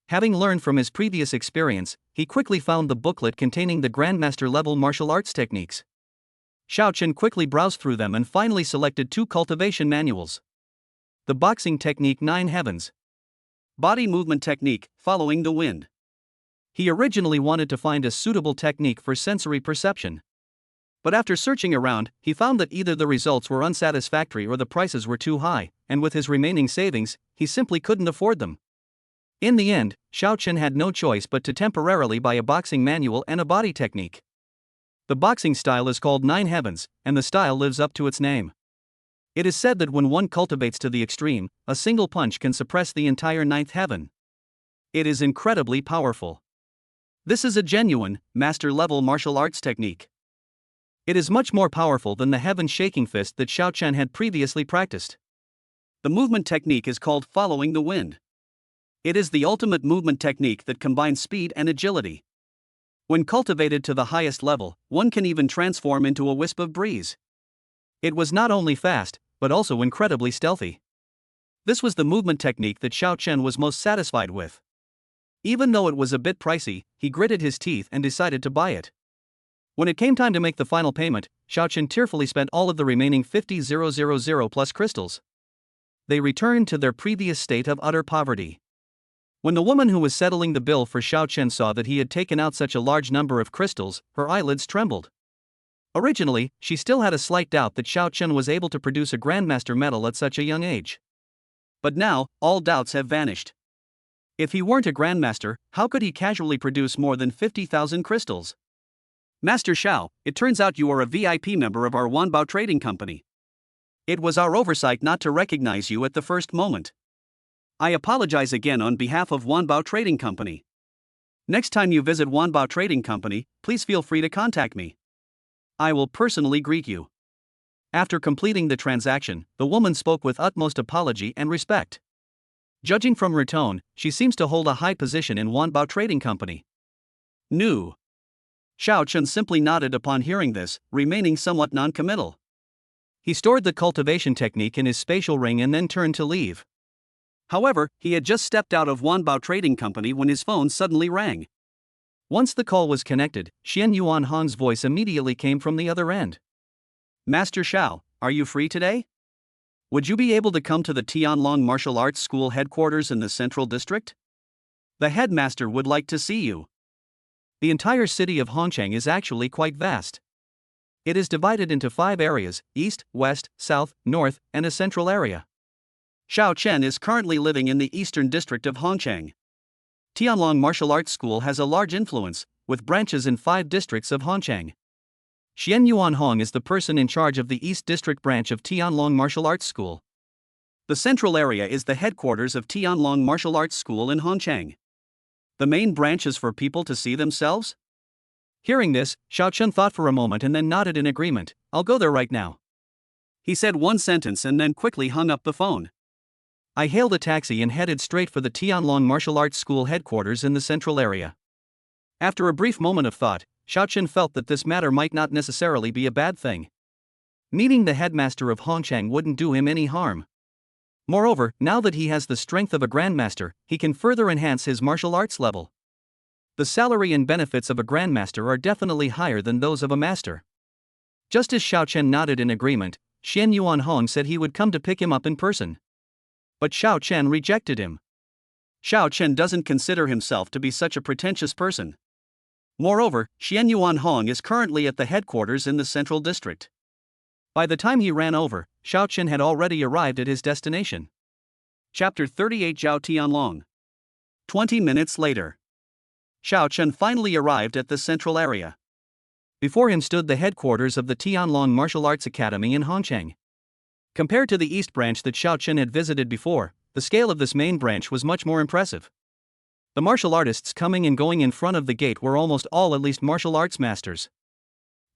Having learned from his previous experience, he quickly found the booklet containing the Grandmaster level martial arts techniques. Xiao Chen quickly browsed through them and finally selected 2 cultivation manuals. The boxing technique 9 Heavens. Body movement technique, following the wind. He originally wanted to find a suitable technique for sensory perception. But after searching around, he found that either the results were unsatisfactory or the prices were too high, and with his remaining savings, he simply couldn't afford them. In the end, Xiao Chen had no choice but to temporarily buy a boxing manual and a body technique. The boxing style is called 9 Heavens, and the style lives up to its name. It is said that when one cultivates to the extreme, a single punch can suppress the entire 9th heaven. It is incredibly powerful. This is a genuine, master-level martial arts technique. It is much more powerful than the heaven-shaking fist that Xiao Chen had previously practiced. The movement technique is called following the wind. It is the ultimate movement technique that combines speed and agility. When cultivated to the highest level, one can even transform into a wisp of breeze. It was not only fast, but also incredibly stealthy. This was the movement technique that Xiao Chen was most satisfied with. Even though it was a bit pricey, he gritted his teeth and decided to buy it. When it came time to make the final payment, Xiao Chen tearfully spent all of the remaining 50,000 plus crystals. They returned to their previous state of utter poverty. When the woman who was settling the bill for Xiao Chen saw that he had taken out such a large number of crystals, her eyelids trembled. Originally, she still had a slight doubt that Xiao Chen was able to produce a Grandmaster medal at such a young age. But now, all doubts have vanished. If he weren't a Grandmaster, how could he casually produce more than 50,000 crystals? Master Xiao, it turns out you are a VIP member of our Wanbao Trading Company. It was our oversight not to recognize you at the first moment. I apologize again on behalf of Wanbao Trading Company. Next time you visit Wanbao Trading Company, please feel free to contact me. I will personally greet you. After completing the transaction, the woman spoke with utmost apology and respect. Judging from her tone, she seems to hold a high position in Wanbao Trading Company. Nu. Xiao Chen simply nodded upon hearing this, remaining somewhat non-committal. He stored the cultivation technique in his spatial ring and then turned to leave. However, he had just stepped out of Wanbao Trading Company when his phone suddenly rang. Once the call was connected, Xian Yuan Hong's voice immediately came from the other end. Master Xiao, are you free today? Would you be able to come to the Tianlong Martial Arts School headquarters in the Central District? The headmaster would like to see you. The entire city of Hongcheng is actually quite vast. It is divided into 5 areas: east, west, south, north, and a central area. Xiao Chen is currently living in the eastern district of Hongcheng. Tianlong Martial Arts School has a large influence, with branches in 5 districts of Hongcheng. Xian Yuan Hong is the person in charge of the East District branch of Tianlong Martial Arts School. The central area is the headquarters of Tianlong Martial Arts School in Hongcheng. The main branch is for people to see themselves? Hearing this, Xiao Chen thought for a moment and then nodded in agreement. I'll go there right now. He said one sentence and then quickly hung up the phone. I hailed a taxi and headed straight for the Tianlong Martial Arts School headquarters in the central area. After a brief moment of thought, Xiao Chen felt that this matter might not necessarily be a bad thing. Meeting the headmaster of Hongcheng wouldn't do him any harm. Moreover, now that he has the strength of a grandmaster, he can further enhance his martial arts level. The salary and benefits of a grandmaster are definitely higher than those of a master. Just as Xiao Chen nodded in agreement, Xian Yuan Hong said he would come to pick him up in person. But Xiao Chen rejected him. Xiao Chen doesn't consider himself to be such a pretentious person. Moreover, Xian Yuan Hong is currently at the headquarters in the Central District. By the time he ran over, Xiao Chen had already arrived at his destination. Chapter 38 Zhao Tianlong. 20 minutes later. Xiao Chen finally arrived at the central area. Before him stood the headquarters of the Tianlong Martial Arts Academy in Hongcheng. Compared to the East Branch that Xiao Chen had visited before, the scale of this main branch was much more impressive. The martial artists coming and going in front of the gate were almost all at least martial arts masters.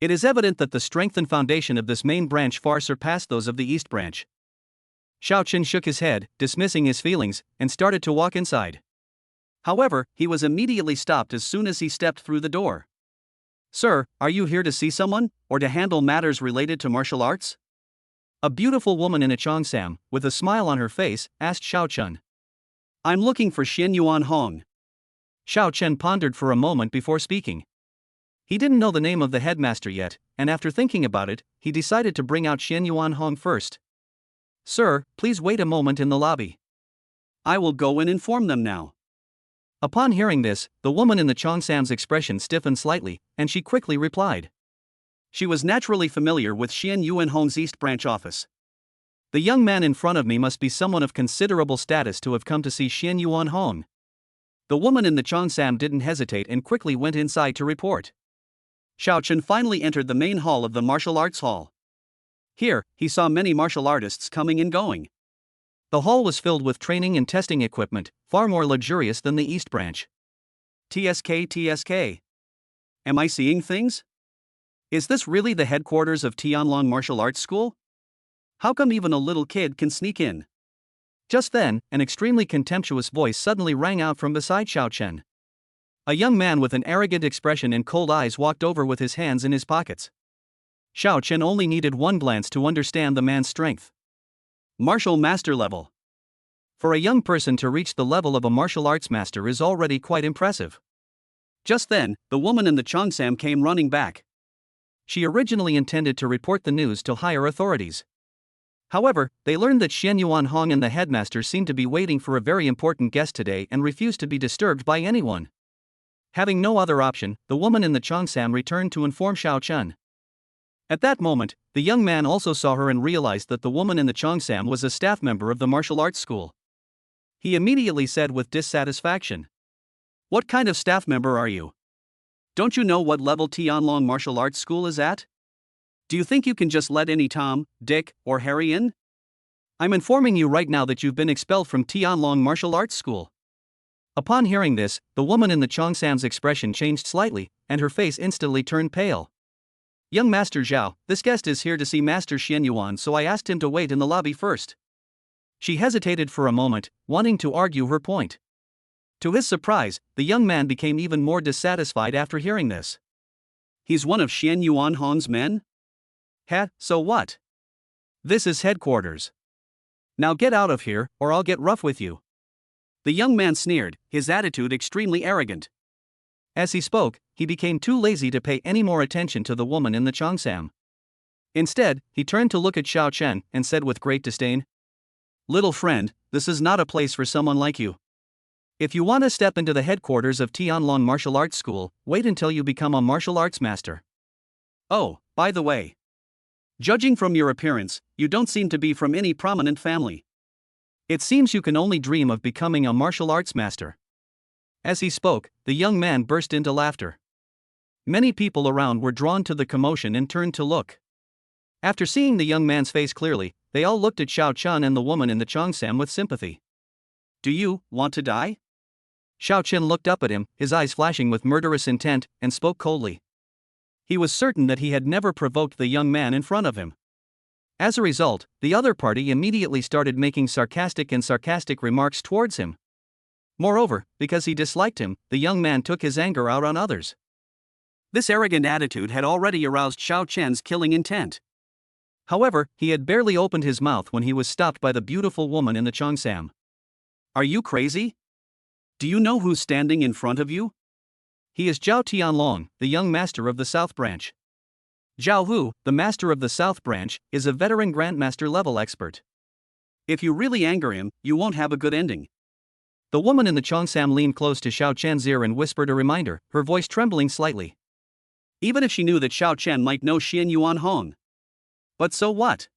It is evident that the strength and foundation of this main branch far surpassed those of the East Branch. Xiao Chen shook his head, dismissing his feelings, and started to walk inside. However, he was immediately stopped as soon as he stepped through the door. "Sir, are you here to see someone, or to handle matters related to martial arts?" A beautiful woman in a cheongsam, with a smile on her face, asked Xiao Chen. "I'm looking for Xian Yuan Hong." Xiao Chen pondered for a moment before speaking. He didn't know the name of the headmaster yet, and after thinking about it, he decided to bring out Xian Yuan Hong first. "Sir, please wait a moment in the lobby." "I will go and inform them now." Upon hearing this, the woman in the cheongsam's expression stiffened slightly, and she quickly replied. She was naturally familiar with Xian Yuan Hong's East Branch office. "The young man in front of me must be someone of considerable status to have come to see Xian Yuan Hong." The woman in the cheongsam didn't hesitate and quickly went inside to report. Xiao Chen finally entered the main hall of the martial arts hall. Here, he saw many martial artists coming and going. The hall was filled with training and testing equipment, far more luxurious than the East Branch. TSK. Am I seeing things? Is this really the headquarters of Tianlong Martial Arts School? How come even a little kid can sneak in? Just then, an extremely contemptuous voice suddenly rang out from beside Xiao Chen. A young man with an arrogant expression and cold eyes walked over with his hands in his pockets. Xiao Chen only needed one glance to understand the man's strength. Martial master level. For a young person to reach the level of a martial arts master is already quite impressive. Just then, the woman in the cheongsam came running back. She originally intended to report the news to higher authorities. However, they learned that Xian Yuan Hong and the headmaster seemed to be waiting for a very important guest today and refused to be disturbed by anyone. Having no other option, the woman in the cheongsam returned to inform Xiao Chen. At that moment, the young man also saw her and realized that the woman in the cheongsam was a staff member of the martial arts school. He immediately said with dissatisfaction, "What kind of staff member are you? Don't you know what level Tianlong Martial Arts School is at? Do you think you can just let any Tom, Dick, or Harry in? I'm informing you right now that you've been expelled from Tianlong Martial Arts School." Upon hearing this, the woman in the cheongsam's expression changed slightly, and her face instantly turned pale. "Young Master Zhao, this guest is here to see Master Xian Yuan, so I asked him to wait in the lobby first." She hesitated for a moment, wanting to argue her point. To his surprise, the young man became even more dissatisfied after hearing this. "He's one of Xian Yuan Hong's men? So what? This is headquarters. Now get out of here, or I'll get rough with you." The young man sneered, his attitude extremely arrogant. As he spoke, he became too lazy to pay any more attention to the woman in the cheongsam. Instead, he turned to look at Xiao Chen and said with great disdain, "Little friend, this is not a place for someone like you. If you want to step into the headquarters of Tianlong Martial Arts School, wait until you become a martial arts master." "Oh, by the way. Judging from your appearance, you don't seem to be from any prominent family. It seems you can only dream of becoming a martial arts master." As he spoke, the young man burst into laughter. Many people around were drawn to the commotion and turned to look. After seeing the young man's face clearly, they all looked at Xiao Chen and the woman in the cheongsam with sympathy. "Do you want to die?" Xiao Chen looked up at him, his eyes flashing with murderous intent, and spoke coldly. He was certain that he had never provoked the young man in front of him. As a result, the other party immediately started making sarcastic remarks towards him. Moreover, because he disliked him, the young man took his anger out on others. This arrogant attitude had already aroused Xiao Chen's killing intent. However, he had barely opened his mouth when he was stopped by the beautiful woman in the cheongsam. "Are you crazy? Do you know who's standing in front of you?" "He is Zhao Tianlong, the young master of the South Branch." Zhao Hu, the master of the South Branch, is a veteran Grandmaster level expert. "If you really anger him, you won't have a good ending." The woman in the cheongsam leaned close to Xiao Chen's ear and whispered a reminder, her voice trembling slightly. Even if she knew that Xiao Chen might know Xian Yuan Hong. But so what?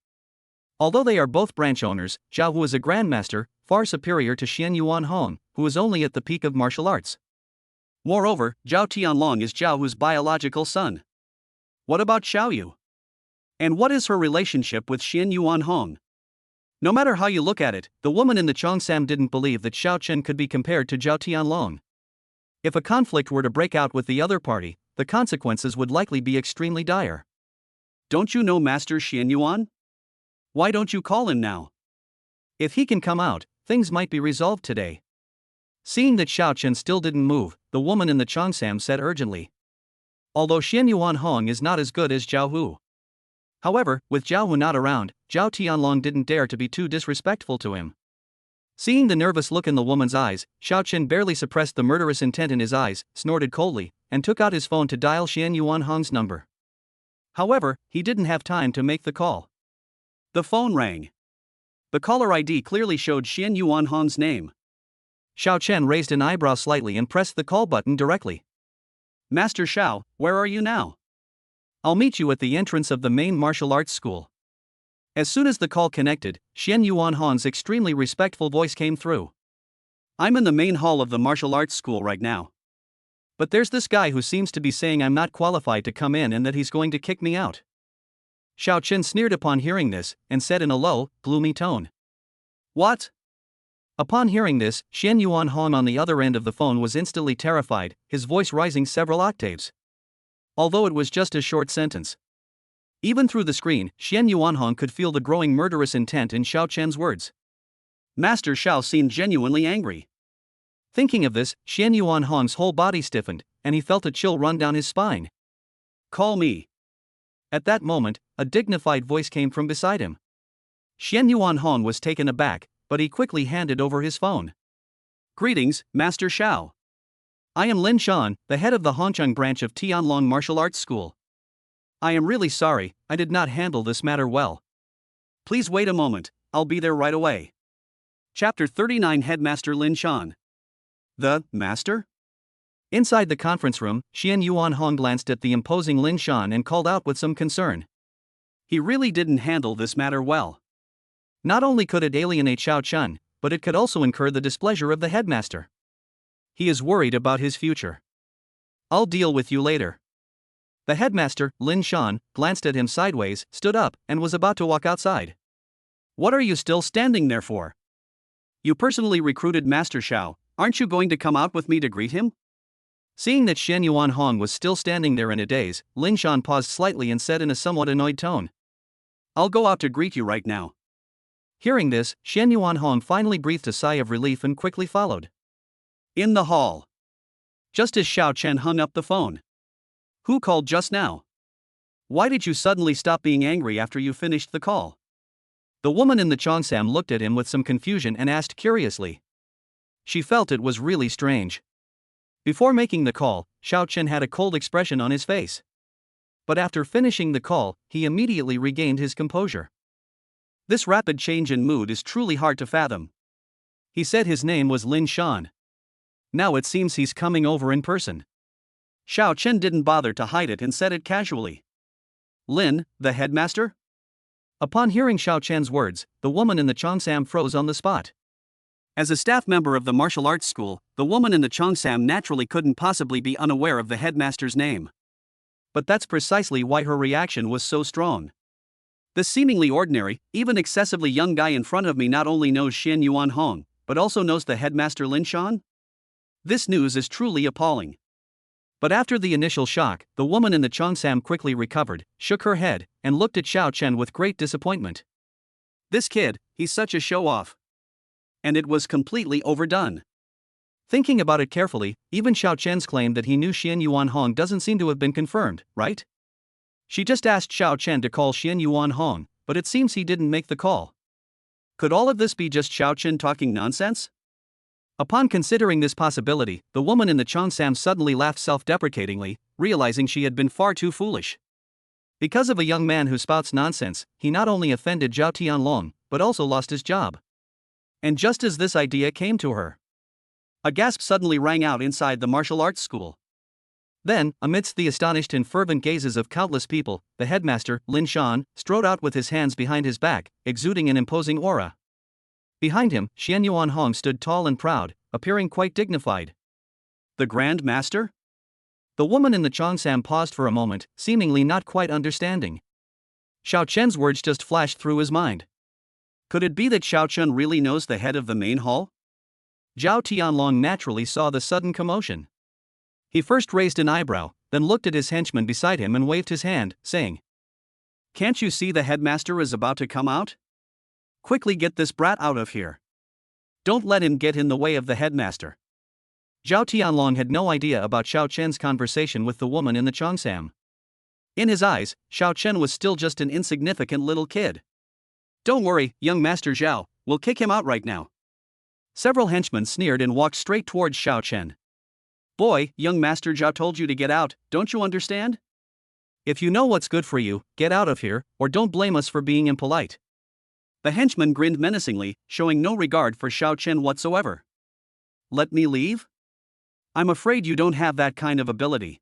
Although they are both branch owners, Zhao Hu is a grandmaster, far superior to Xian Yuan Hong, who is only at the peak of martial arts. Moreover, Zhao Tianlong is Zhao Hu's biological son. What about Xiao Yu? And what is her relationship with Xian Yuan Hong? No matter how you look at it, the woman in the Cheongsam didn't believe that Xiao Chen could be compared to Zhao Tianlong. If a conflict were to break out with the other party, the consequences would likely be extremely dire. Don't you know Master Xian Yuan? Why don't you call him now? If he can come out, things might be resolved today. Seeing that Xiao Chen still didn't move, the woman in the Cheongsam said urgently. Although Xian Yuan Hong is not as good as Zhao Hu. However, with Zhao Hu not around, Zhao Tianlong didn't dare to be too disrespectful to him. Seeing the nervous look in the woman's eyes, Xiao Chen barely suppressed the murderous intent in his eyes, snorted coldly, and took out his phone to dial Xian Yuan Hong's number. However, he didn't have time to make the call. The phone rang. The caller ID clearly showed Xian Yuan Hong's name. Xiao Chen raised an eyebrow slightly and pressed the call button directly. Master Xiao, where are you now? I'll meet you at the entrance of the main martial arts school. As soon as the call connected, Xian Yuan Hong's extremely respectful voice came through. I'm in the main hall of the martial arts school right now. But there's this guy who seems to be saying I'm not qualified to come in and that he's going to kick me out. Xiao Chen sneered upon hearing this, and said in a low, gloomy tone. What? Upon hearing this, Xian Yuan Hong on the other end of the phone was instantly terrified, his voice rising several octaves. Although it was just a short sentence. Even through the screen, Xian Yuan Hong could feel the growing murderous intent in Xiao Chen's words. Master Xiao seemed genuinely angry. Thinking of this, Xian Yuan Hong's whole body stiffened, and he felt a chill run down his spine. Call me. At that moment, a dignified voice came from beside him. Xian Yuan Hong was taken aback, but he quickly handed over his phone. Greetings, Master Xiao. I am Lin Shan, the head of the Hongcheng branch of Tianlong Martial Arts School. I am really sorry, I did not handle this matter well. Please wait a moment, I'll be there right away. Chapter 39 Headmaster Lin Shan. The Master? Inside the conference room, Xian Yuan Hong glanced at the imposing Lin Shan and called out with some concern. He really didn't handle this matter well. Not only could it alienate Xiao Chen, but it could also incur the displeasure of the headmaster. He is worried about his future. I'll deal with you later. The headmaster, Lin Shan, glanced at him sideways, stood up, and was about to walk outside. What are you still standing there for? You personally recruited Master Xiao, aren't you going to come out with me to greet him? Seeing that Xian Yuan Hong was still standing there in a daze, Lin Shan paused slightly and said in a somewhat annoyed tone. I'll go out to greet you right now. Hearing this, Xian Yuan Hong finally breathed a sigh of relief and quickly followed. In the hall. Just as Xiao Chen hung up the phone. Who called just now? Why did you suddenly stop being angry after you finished the call? The woman in the Cheongsam looked at him with some confusion and asked curiously. She felt it was really strange. Before making the call, Xiao Chen had a cold expression on his face. But after finishing the call, he immediately regained his composure. This rapid change in mood is truly hard to fathom. He said his name was Lin Shan. Now it seems he's coming over in person. Xiao Chen didn't bother to hide it and said it casually. Lin, the headmaster? Upon hearing Xiao Chen's words, the woman in the Cheongsam froze on the spot. As a staff member of the martial arts school, the woman in the Cheongsam naturally couldn't possibly be unaware of the headmaster's name. But that's precisely why her reaction was so strong. This seemingly ordinary, even excessively young guy in front of me not only knows Xian Yuan Hong, but also knows the headmaster Lin Shan? This news is truly appalling. But after the initial shock, the woman in the Cheongsam quickly recovered, shook her head, and looked at Xiao Chen with great disappointment. This kid, he's such a show-off. And it was completely overdone. Thinking about it carefully, even Xiao Chen's claim that he knew Xian Yuan Hong doesn't seem to have been confirmed, right? She just asked Xiao Chen to call Xian Yuan Hong, but it seems he didn't make the call. Could all of this be just Xiao Chen talking nonsense? Upon considering this possibility, the woman in the Cheongsam suddenly laughed self-deprecatingly, realizing she had been far too foolish. Because of a young man who spouts nonsense, he not only offended Zhao Tianlong, but also lost his job. And just as this idea came to her, a gasp suddenly rang out inside the martial arts school. Then, amidst the astonished and fervent gazes of countless people, the headmaster, Lin Shan, strode out with his hands behind his back, exuding an imposing aura. Behind him, Xian Yuan Hong stood tall and proud, appearing quite dignified. The Grand Master? The woman in the cheongsam paused for a moment, seemingly not quite understanding. Xiao Chen's words just flashed through his mind. Could it be that Xiao Chen really knows the head of the main hall? Zhao Tianlong naturally saw the sudden commotion. He first raised an eyebrow, then looked at his henchman beside him and waved his hand, saying, "Can't you see the headmaster is about to come out? Quickly get this brat out of here. Don't let him get in the way of the headmaster." Zhao Tianlong had no idea about Xiao Chen's conversation with the woman in the cheongsam. In his eyes, Xiao Chen was still just an insignificant little kid. "Don't worry, young Master Zhao, we'll kick him out right now." Several henchmen sneered and walked straight towards Xiao Chen. "Boy, young Master Zhao told you to get out, don't you understand? If you know what's good for you, get out of here, or don't blame us for being impolite." The henchman grinned menacingly, showing no regard for Xiao Chen whatsoever. "Let me leave? I'm afraid you don't have that kind of ability."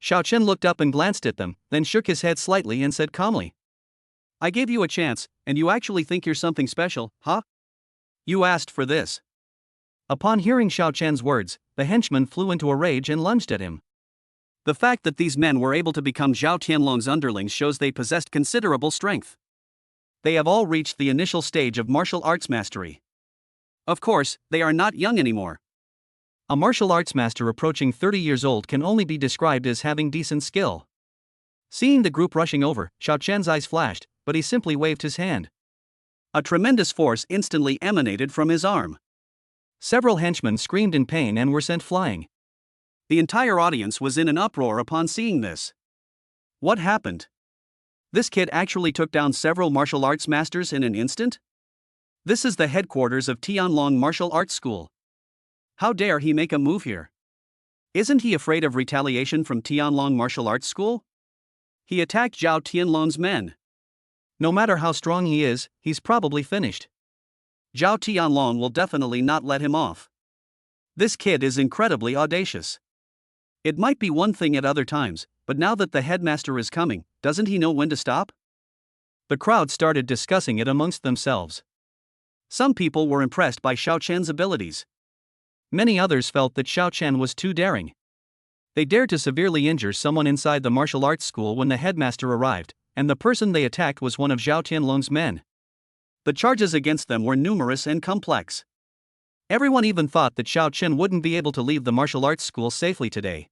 Xiao Chen looked up and glanced at them, then shook his head slightly and said calmly, "I gave you a chance, and you actually think you're something special, huh? You asked for this." Upon hearing Xiao Chen's words, the henchman flew into a rage and lunged at him. The fact that these men were able to become Zhao Tianlong's underlings shows they possessed considerable strength. They have all reached the initial stage of martial arts mastery. Of course, they are not young anymore. A martial arts master approaching 30 years old can only be described as having decent skill. Seeing the group rushing over, Xiao Chen's eyes flashed, but he simply waved his hand. A tremendous force instantly emanated from his arm. Several henchmen screamed in pain and were sent flying. The entire audience was in an uproar upon seeing this. What happened? This kid actually took down several martial arts masters in an instant? This is the headquarters of Tianlong Martial Arts School. How dare he make a move here? Isn't he afraid of retaliation from Tianlong Martial Arts School? He attacked Zhao Tianlong's men. No matter how strong he is, he's probably finished. Zhao Tianlong will definitely not let him off. This kid is incredibly audacious. It might be one thing at other times, but now that the headmaster is coming, doesn't he know when to stop? The crowd started discussing it amongst themselves. Some people were impressed by Xiao Chen's abilities. Many others felt that Xiao Chen was too daring. They dared to severely injure someone inside the martial arts school when the headmaster arrived, and the person they attacked was one of Zhao Tianlong's men. The charges against them were numerous and complex. Everyone even thought that Xiao Chen wouldn't be able to leave the martial arts school safely today.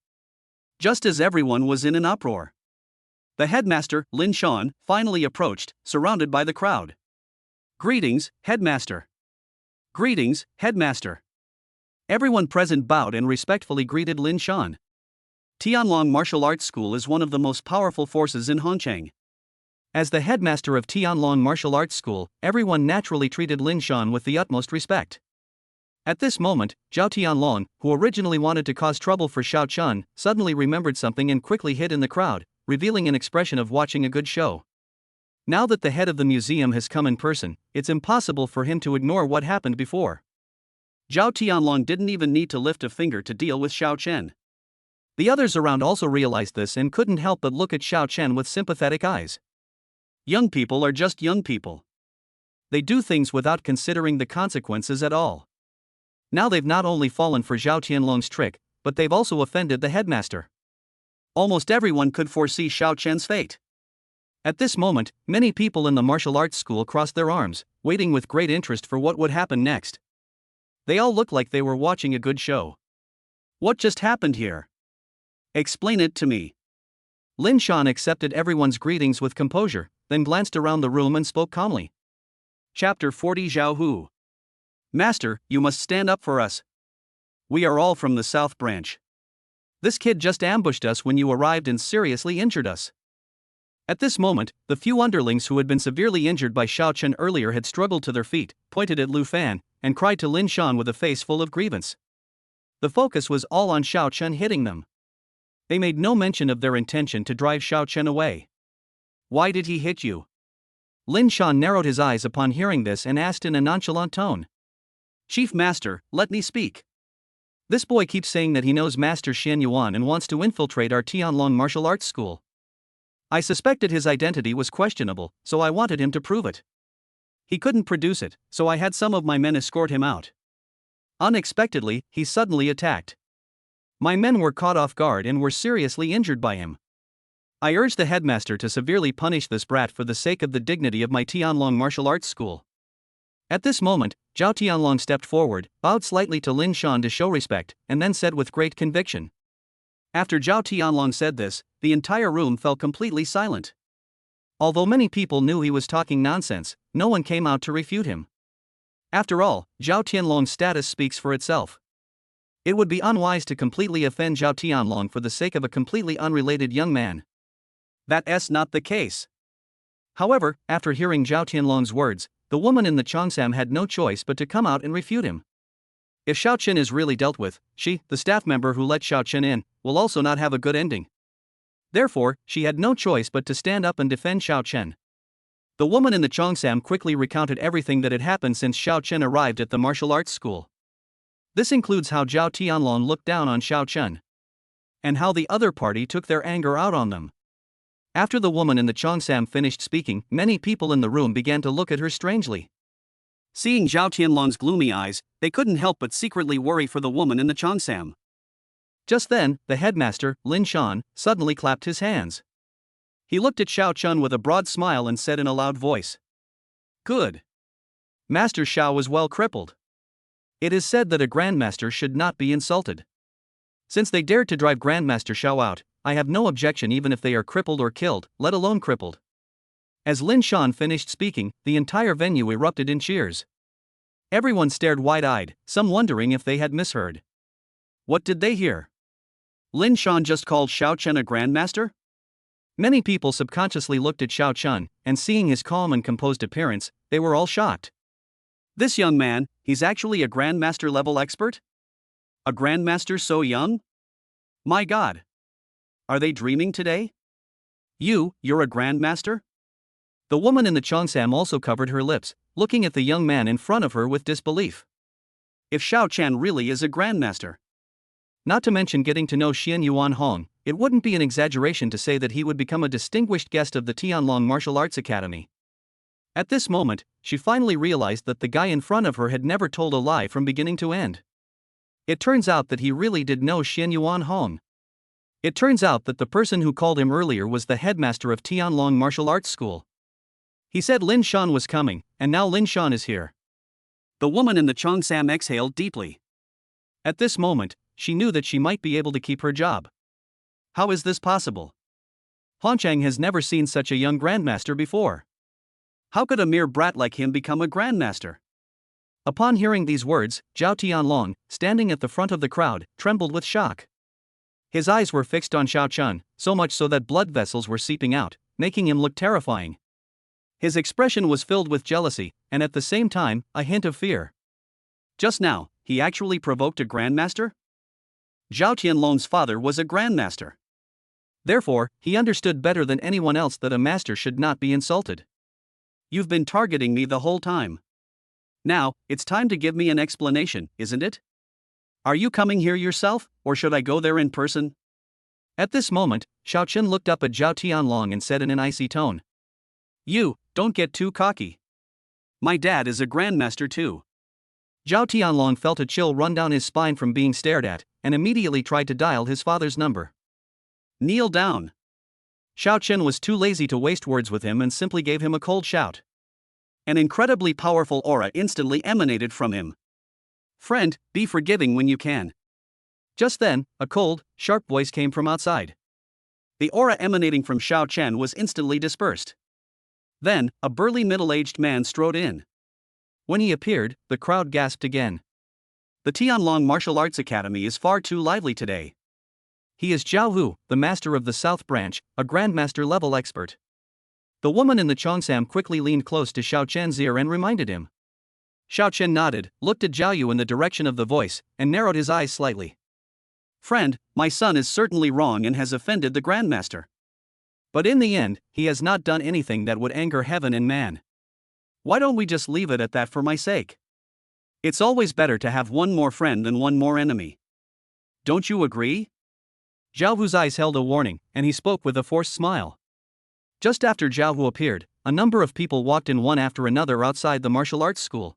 Just as everyone was in an uproar, the headmaster, Lin Shan, finally approached, surrounded by the crowd. "Greetings, headmaster." "Greetings, headmaster." Everyone present bowed and respectfully greeted Lin Shan. Tianlong Martial Arts School is one of the most powerful forces in Hongcheng. As the headmaster of Tianlong Martial Arts School, everyone naturally treated Lin Shan with the utmost respect. At this moment, Zhao Tianlong, who originally wanted to cause trouble for Xiao Chen, suddenly remembered something and quickly hid in the crowd, revealing an expression of watching a good show. Now that the head of the museum has come in person, it's impossible for him to ignore what happened before. Zhao Tianlong didn't even need to lift a finger to deal with Xiao Chen. The others around also realized this and couldn't help but look at Xiao Chen with sympathetic eyes. Young people are just young people. They do things without considering the consequences at all. Now they've not only fallen for Zhao Tianlong's trick, but they've also offended the headmaster. Almost everyone could foresee Xiao Chen's fate. At this moment, many people in the martial arts school crossed their arms, waiting with great interest for what would happen next. They all looked like they were watching a good show. What just happened here? Explain it to me. Lin Shan accepted everyone's greetings with composure, then glanced around the room and spoke calmly. Chapter 40 Zhao Hu. "Master, you must stand up for us. We are all from the South Branch. This kid just ambushed us when you arrived and seriously injured us." At this moment, the few underlings who had been severely injured by Xiao Chen earlier had struggled to their feet, pointed at Lu Fan, and cried to Lin Shan with a face full of grievance. The focus was all on Xiao Chen hitting them. They made no mention of their intention to drive Xiao Chen away. "Why did he hit you?" Lin Shan narrowed his eyes upon hearing this and asked in a nonchalant tone. "Chief Master, let me speak." This boy keeps saying that he knows Master Xian Yuan and wants to infiltrate our Tianlong martial arts school. I suspected his identity was questionable, so I wanted him to prove it. He couldn't produce it, so I had some of my men escort him out. Unexpectedly, he suddenly attacked. My men were caught off guard and were seriously injured by him. I urged the headmaster to severely punish this brat for the sake of the dignity of my Tianlong martial arts school. At this moment, Zhao Tianlong stepped forward, bowed slightly to Lin Shan to show respect, and then said with great conviction. After Zhao Tianlong said this, the entire room fell completely silent. Although many people knew he was talking nonsense, no one came out to refute him. After all, Zhao Tianlong's status speaks for itself. It would be unwise to completely offend Zhao Tianlong for the sake of a completely unrelated young man. That's not the case. However, after hearing Zhao Tianlong's words, the woman in the Cheongsam had no choice but to come out and refute him. If Xiao Chen is really dealt with, she, the staff member who let Xiao Chen in, will also not have a good ending. Therefore, she had no choice but to stand up and defend Xiao Chen. The woman in the Cheongsam quickly recounted everything that had happened since Xiao Chen arrived at the martial arts school. This includes how Zhao Tianlong looked down on Xiao Chen, and how the other party took their anger out on them. After the woman in the Cheongsam finished speaking, many people in the room began to look at her strangely. Seeing Zhao Tianlong's gloomy eyes, they couldn't help but secretly worry for the woman in the Cheongsam. Just then, the headmaster, Lin Shan, suddenly clapped his hands. He looked at Xiao Chen with a broad smile and said in a loud voice, "Good. Master Xiao was well crippled. It is said that a grandmaster should not be insulted. Since they dared to drive Grandmaster Xiao out, I have no objection even if they are crippled or killed, let alone crippled." As Lin Shan finished speaking, the entire venue erupted in cheers. Everyone stared wide-eyed, some wondering if they had misheard. What did they hear? Lin Shan just called Xiao Chen a grandmaster? Many people subconsciously looked at Xiao Chen, and seeing his calm and composed appearance, they were all shocked. This young man, he's actually a grandmaster level expert? A grandmaster so young? My God! Are they dreaming today? You're a grandmaster? The woman in the Cheongsam also covered her lips, looking at the young man in front of her with disbelief. If Xiao Chen really is a grandmaster, not to mention getting to know Xian Yuan Hong, it wouldn't be an exaggeration to say that he would become a distinguished guest of the Tianlong Martial Arts Academy. At this moment, she finally realized that the guy in front of her had never told a lie from beginning to end. It turns out that he really did know Xian Yuan Hong. It turns out that the person who called him earlier was the headmaster of Tianlong Martial Arts School. He said Lin Shan was coming, and now Lin Shan is here. The woman in the Cheongsam exhaled deeply. At this moment, she knew that she might be able to keep her job. How is this possible? Hanchang has never seen such a young grandmaster before. How could a mere brat like him become a grandmaster? Upon hearing these words, Zhao Tianlong, standing at the front of the crowd, trembled with shock. His eyes were fixed on Xiao Chen, so much so that blood vessels were seeping out, making him look terrifying. His expression was filled with jealousy, and at the same time, a hint of fear. Just now, he actually provoked a grandmaster? Zhao Tianlong's father was a grandmaster. Therefore, he understood better than anyone else that a master should not be insulted. You've been targeting me the whole time. Now, it's time to give me an explanation, isn't it? Are you coming here yourself, or should I go there in person? At this moment, Xiao Chen looked up at Zhao Tianlong and said in an icy tone, "You, don't get too cocky. My dad is a grandmaster too." Zhao Tianlong felt a chill run down his spine from being stared at, and immediately tried to dial his father's number. "Kneel down." Xiao Chen was too lazy to waste words with him and simply gave him a cold shout. An incredibly powerful aura instantly emanated from him. "Friend, be forgiving when you can." Just then, a cold, sharp voice came from outside. The aura emanating from Xiao Chen was instantly dispersed. Then, a burly middle-aged man strode in. When he appeared, the crowd gasped again. The Tianlong Martial Arts Academy is far too lively today. He is Zhao Hu, the master of the South Branch, a grandmaster-level expert. The woman in the Cheongsam quickly leaned close to Xiao Chen's ear and reminded him. Xiao Chen nodded, looked at Zhao Yu in the direction of the voice, and narrowed his eyes slightly. "Friend, my son is certainly wrong and has offended the grandmaster. But in the end, he has not done anything that would anger heaven and man. Why don't we just leave it at that for my sake? It's always better to have one more friend than one more enemy." Don't you agree? Zhao Hu's eyes held a warning, and he spoke with a forced smile. Just after Zhao Hu appeared, a number of people walked in one after another outside the martial arts school.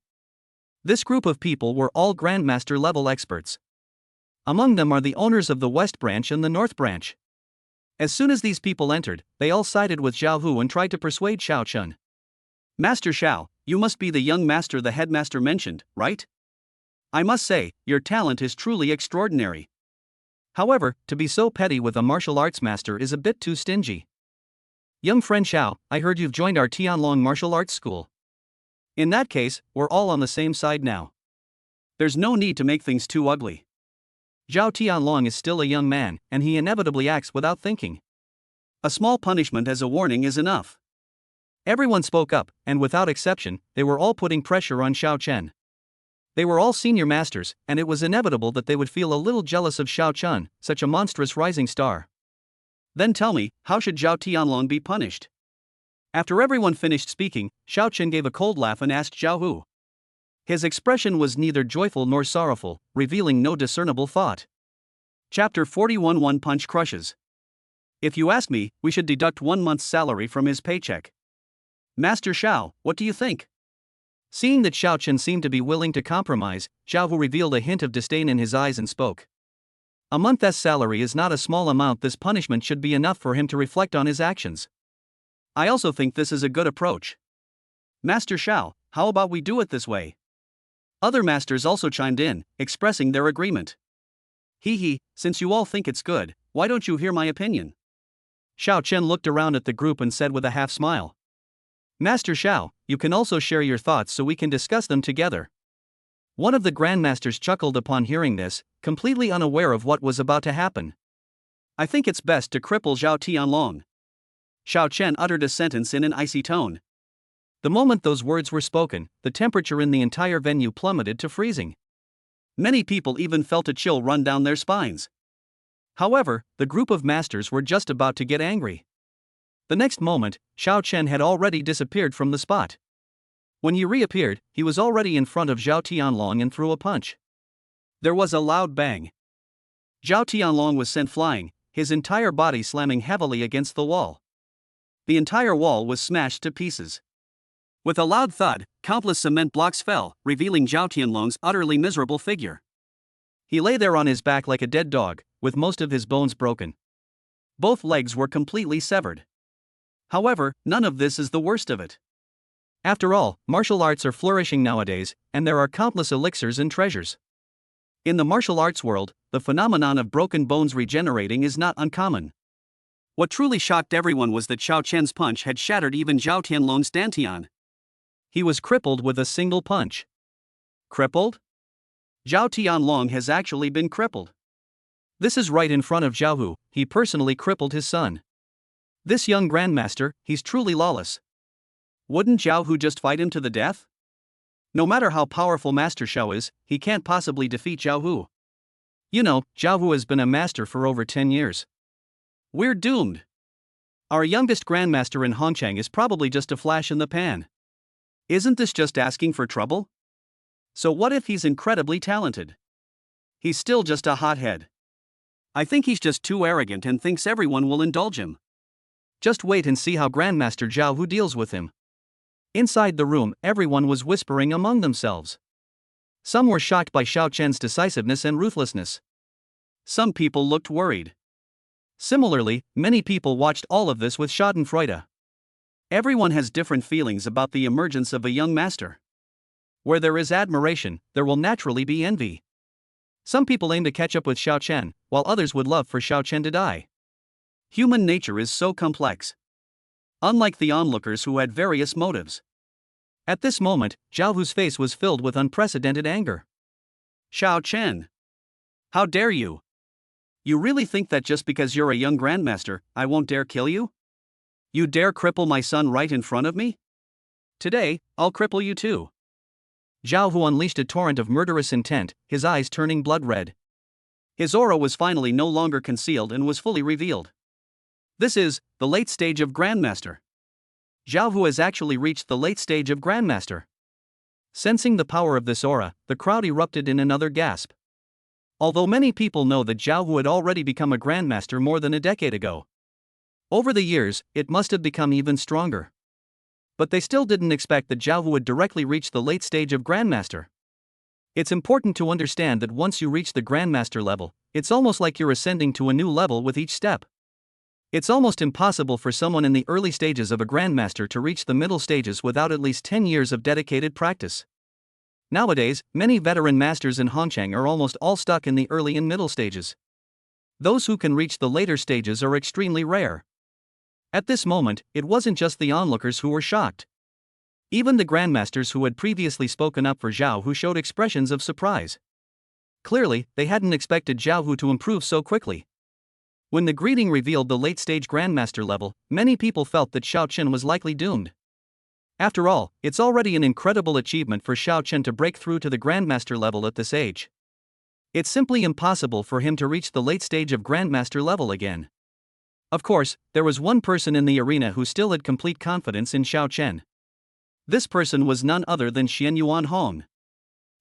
This group of people were all Grandmaster level experts. Among them are the owners of the West Branch and the North Branch. As soon as these people entered, they all sided with Zhao Hu and tried to persuade Xiao Chun. Master Xiao, you must be the young master the headmaster mentioned, right? I must say, your talent is truly extraordinary. However, to be so petty with a martial arts master is a bit too stingy. Young friend Xiao, I heard you've joined our Tianlong martial arts school. In that case, we're all on the same side now. There's no need to make things too ugly. Zhao Tianlong is still a young man, and he inevitably acts without thinking. A small punishment as a warning is enough. Everyone spoke up, and without exception, they were all putting pressure on Xiao Chen. They were all senior masters, and it was inevitable that they would feel a little jealous of Xiao Chun, such a monstrous rising star. Then tell me, how should Zhao Tianlong be punished? After everyone finished speaking, Xiao Chen gave a cold laugh and asked Zhao Hu. His expression was neither joyful nor sorrowful, revealing no discernible thought. Chapter 41 One Punch Crushes. If you ask me, we should deduct 1 month's salary from his paycheck. Master Xiao, what do you think? Seeing that Xiao Chen seemed to be willing to compromise, Zhao Hu revealed a hint of disdain in his eyes and spoke. A month's salary is not a small amount. This punishment should be enough for him to reflect on his actions. I also think this is a good approach. Master Xiao, how about we do it this way? Other masters also chimed in, expressing their agreement. Hee, since you all think it's good, why don't you hear my opinion? Xiao Chen looked around at the group and said with a half smile. Master Xiao, you can also share your thoughts so we can discuss them together. One of the grandmasters chuckled upon hearing this, completely unaware of what was about to happen. I think it's best to cripple Zhao Tianlong. Xiao Chen uttered a sentence in an icy tone. The moment those words were spoken, the temperature in the entire venue plummeted to freezing. Many people even felt a chill run down their spines. However, the group of masters were just about to get angry. The next moment, Xiao Chen had already disappeared from the spot. When he reappeared, he was already in front of Zhao Tianlong and threw a punch. There was a loud bang. Zhao Tianlong was sent flying, his entire body slamming heavily against the wall. The entire wall was smashed to pieces. With a loud thud, countless cement blocks fell, revealing Zhao Tianlong's utterly miserable figure. He lay there on his back like a dead dog, with most of his bones broken. Both legs were completely severed. However, none of this is the worst of it. After all, martial arts are flourishing nowadays, and there are countless elixirs and treasures. In the martial arts world, the phenomenon of broken bones regenerating is not uncommon. What truly shocked everyone was that Xiao Chen's punch had shattered even Zhao Tianlong's dantian. He was crippled with a single punch. Crippled? Zhao Tianlong has actually been crippled. This is right in front of Zhao Hu. He personally crippled his son. This young grandmaster, he's truly lawless. Wouldn't Zhao Hu just fight him to the death? No matter how powerful Master Xiao is, he can't possibly defeat Zhao Hu. You know, Zhao Hu has been a master for over 10 years. We're doomed. Our youngest grandmaster in Hongchang is probably just a flash in the pan. Isn't this just asking for trouble? So what if he's incredibly talented? He's still just a hothead. I think he's just too arrogant and thinks everyone will indulge him. Just wait and see how Grandmaster Zhao Hu deals with him. Inside the room, everyone was whispering among themselves. Some were shocked by Xiao Chen's decisiveness and ruthlessness. Some people looked worried. Similarly, many people watched all of this with schadenfreude. Everyone has different feelings about the emergence of a young master. Where there is admiration, there will naturally be envy. Some people aim to catch up with Xiao Chen, while others would love for Xiao Chen to die. Human nature is so complex. Unlike the onlookers who had various motives. At this moment, Zhao Hu's face was filled with unprecedented anger. Xiao Chen! How dare you? You really think that just because you're a young grandmaster, I won't dare kill you? You dare cripple my son right in front of me? Today, I'll cripple you too. Zhao Hu unleashed a torrent of murderous intent, his eyes turning blood red. His aura was finally no longer concealed and was fully revealed. This is the late stage of Grandmaster. Zhao Hu has actually reached the late stage of Grandmaster. Sensing the power of this aura, the crowd erupted in another gasp. Although many people know that Zhao Hu had already become a grandmaster more than a decade ago. Over the years, it must have become even stronger. But they still didn't expect that Zhao Hu would directly reach the late stage of grandmaster. It's important to understand that once you reach the grandmaster level, it's almost like you're ascending to a new level with each step. It's almost impossible for someone in the early stages of a grandmaster to reach the middle stages without at least 10 years of dedicated practice. Nowadays, many veteran masters in Hongqiang are almost all stuck in the early and middle stages. Those who can reach the later stages are extremely rare. At this moment, it wasn't just the onlookers who were shocked. Even the grandmasters who had previously spoken up for Zhao Hu showed expressions of surprise. Clearly, they hadn't expected Zhao Hu to improve so quickly. When the greeting revealed the late-stage grandmaster level, many people felt that Xiao Chen was likely doomed. After all, it's already an incredible achievement for Xiao Chen to break through to the grandmaster level at this age. It's simply impossible for him to reach the late stage of grandmaster level again. Of course, there was one person in the arena who still had complete confidence in Xiao Chen. This person was none other than Xian Yuan Hong.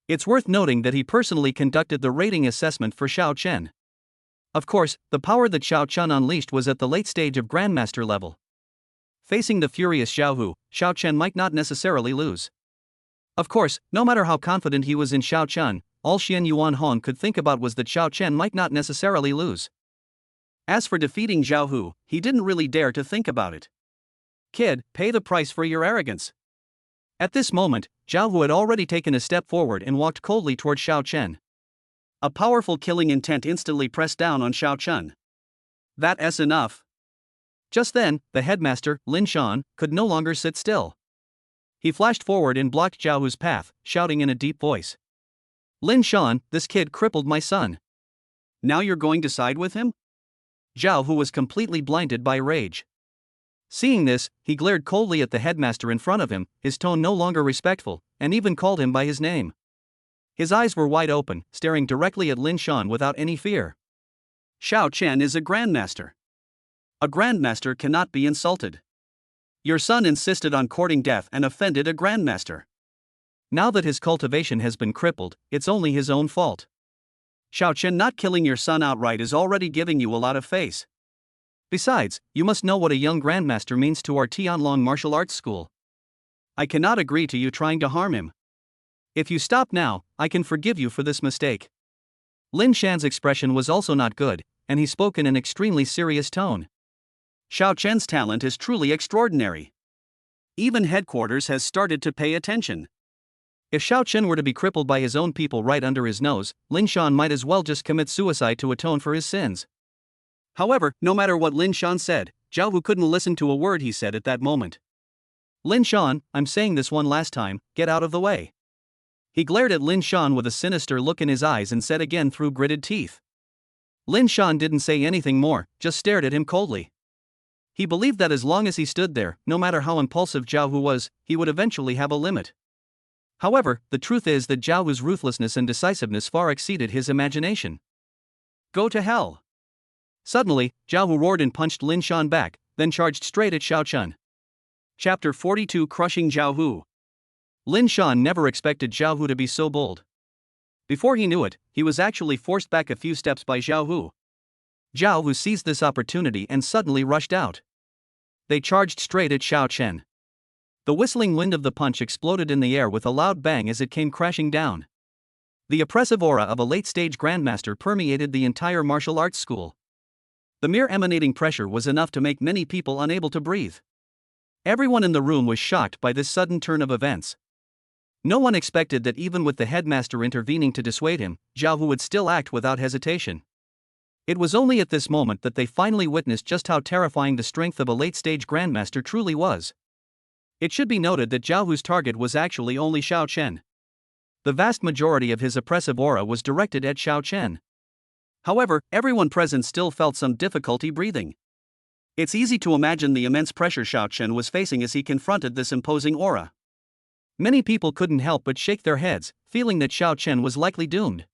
It's worth noting that he personally conducted the rating assessment for Xiao Chen. Of course, the power that Xiao Chen unleashed was at the late stage of grandmaster level. Facing the furious Zhao Hu, Xiao Chen might not necessarily lose. Of course, no matter how confident he was in Xiao Chen, all Xian Yuan Hong could think about was that Xiao Chen might not necessarily lose. As for defeating Zhao Hu, he didn't really dare to think about it. Kid, pay the price for your arrogance. At this moment, Zhao Hu had already taken a step forward and walked coldly toward Xiao Chen. A powerful killing intent instantly pressed down on Xiao Chen. That's enough. Just then, the headmaster, Lin Shan, could no longer sit still. He flashed forward and blocked Zhao Hu's path, shouting in a deep voice. Lin Shan, this kid crippled my son. Now you're going to side with him? Zhao Hu was completely blinded by rage. Seeing this, he glared coldly at the headmaster in front of him, his tone no longer respectful, and even called him by his name. His eyes were wide open, staring directly at Lin Shan without any fear. Xiao Chen is a grandmaster. A grandmaster cannot be insulted. Your son insisted on courting death and offended a grandmaster. Now that his cultivation has been crippled, it's only his own fault. Xiao Chen not killing your son outright is already giving you a lot of face. Besides, you must know what a young grandmaster means to our Tianlong martial arts school. I cannot agree to you trying to harm him. If you stop now, I can forgive you for this mistake. Lin Shan's expression was also not good, and he spoke in an extremely serious tone. Xiao Chen's talent is truly extraordinary. Even headquarters has started to pay attention. If Xiao Chen were to be crippled by his own people right under his nose, Lin Shan might as well just commit suicide to atone for his sins. However, no matter what Lin Shan said, Zhao Hu couldn't listen to a word he said at that moment. Lin Shan, I'm saying this one last time, get out of the way. He glared at Lin Shan with a sinister look in his eyes and said again through gritted teeth. Lin Shan didn't say anything more, just stared at him coldly. He believed that as long as he stood there, no matter how impulsive Zhao Hu was, he would eventually have a limit. However, the truth is that Zhao Hu's ruthlessness and decisiveness far exceeded his imagination. Go to hell. Suddenly, Zhao Hu roared and punched Lin Shan back, then charged straight at Xiao Chen. Chapter 42 Crushing Zhao Hu. Lin Shan never expected Zhao Hu to be so bold. Before he knew it, he was actually forced back a few steps by Zhao Hu. Zhao Hu seized this opportunity and suddenly rushed out. They charged straight at Xiao Chen. The whistling wind of the punch exploded in the air with a loud bang as it came crashing down. The oppressive aura of a late-stage grandmaster permeated the entire martial arts school. The mere emanating pressure was enough to make many people unable to breathe. Everyone in the room was shocked by this sudden turn of events. No one expected that even with the headmaster intervening to dissuade him, Zhao Hu would still act without hesitation. It was only at this moment that they finally witnessed just how terrifying the strength of a late-stage grandmaster truly was. It should be noted that Zhao Hu's target was actually only Xiao Chen. The vast majority of his oppressive aura was directed at Xiao Chen. However, everyone present still felt some difficulty breathing. It's easy to imagine the immense pressure Xiao Chen was facing as he confronted this imposing aura. Many people couldn't help but shake their heads, feeling that Xiao Chen was likely doomed.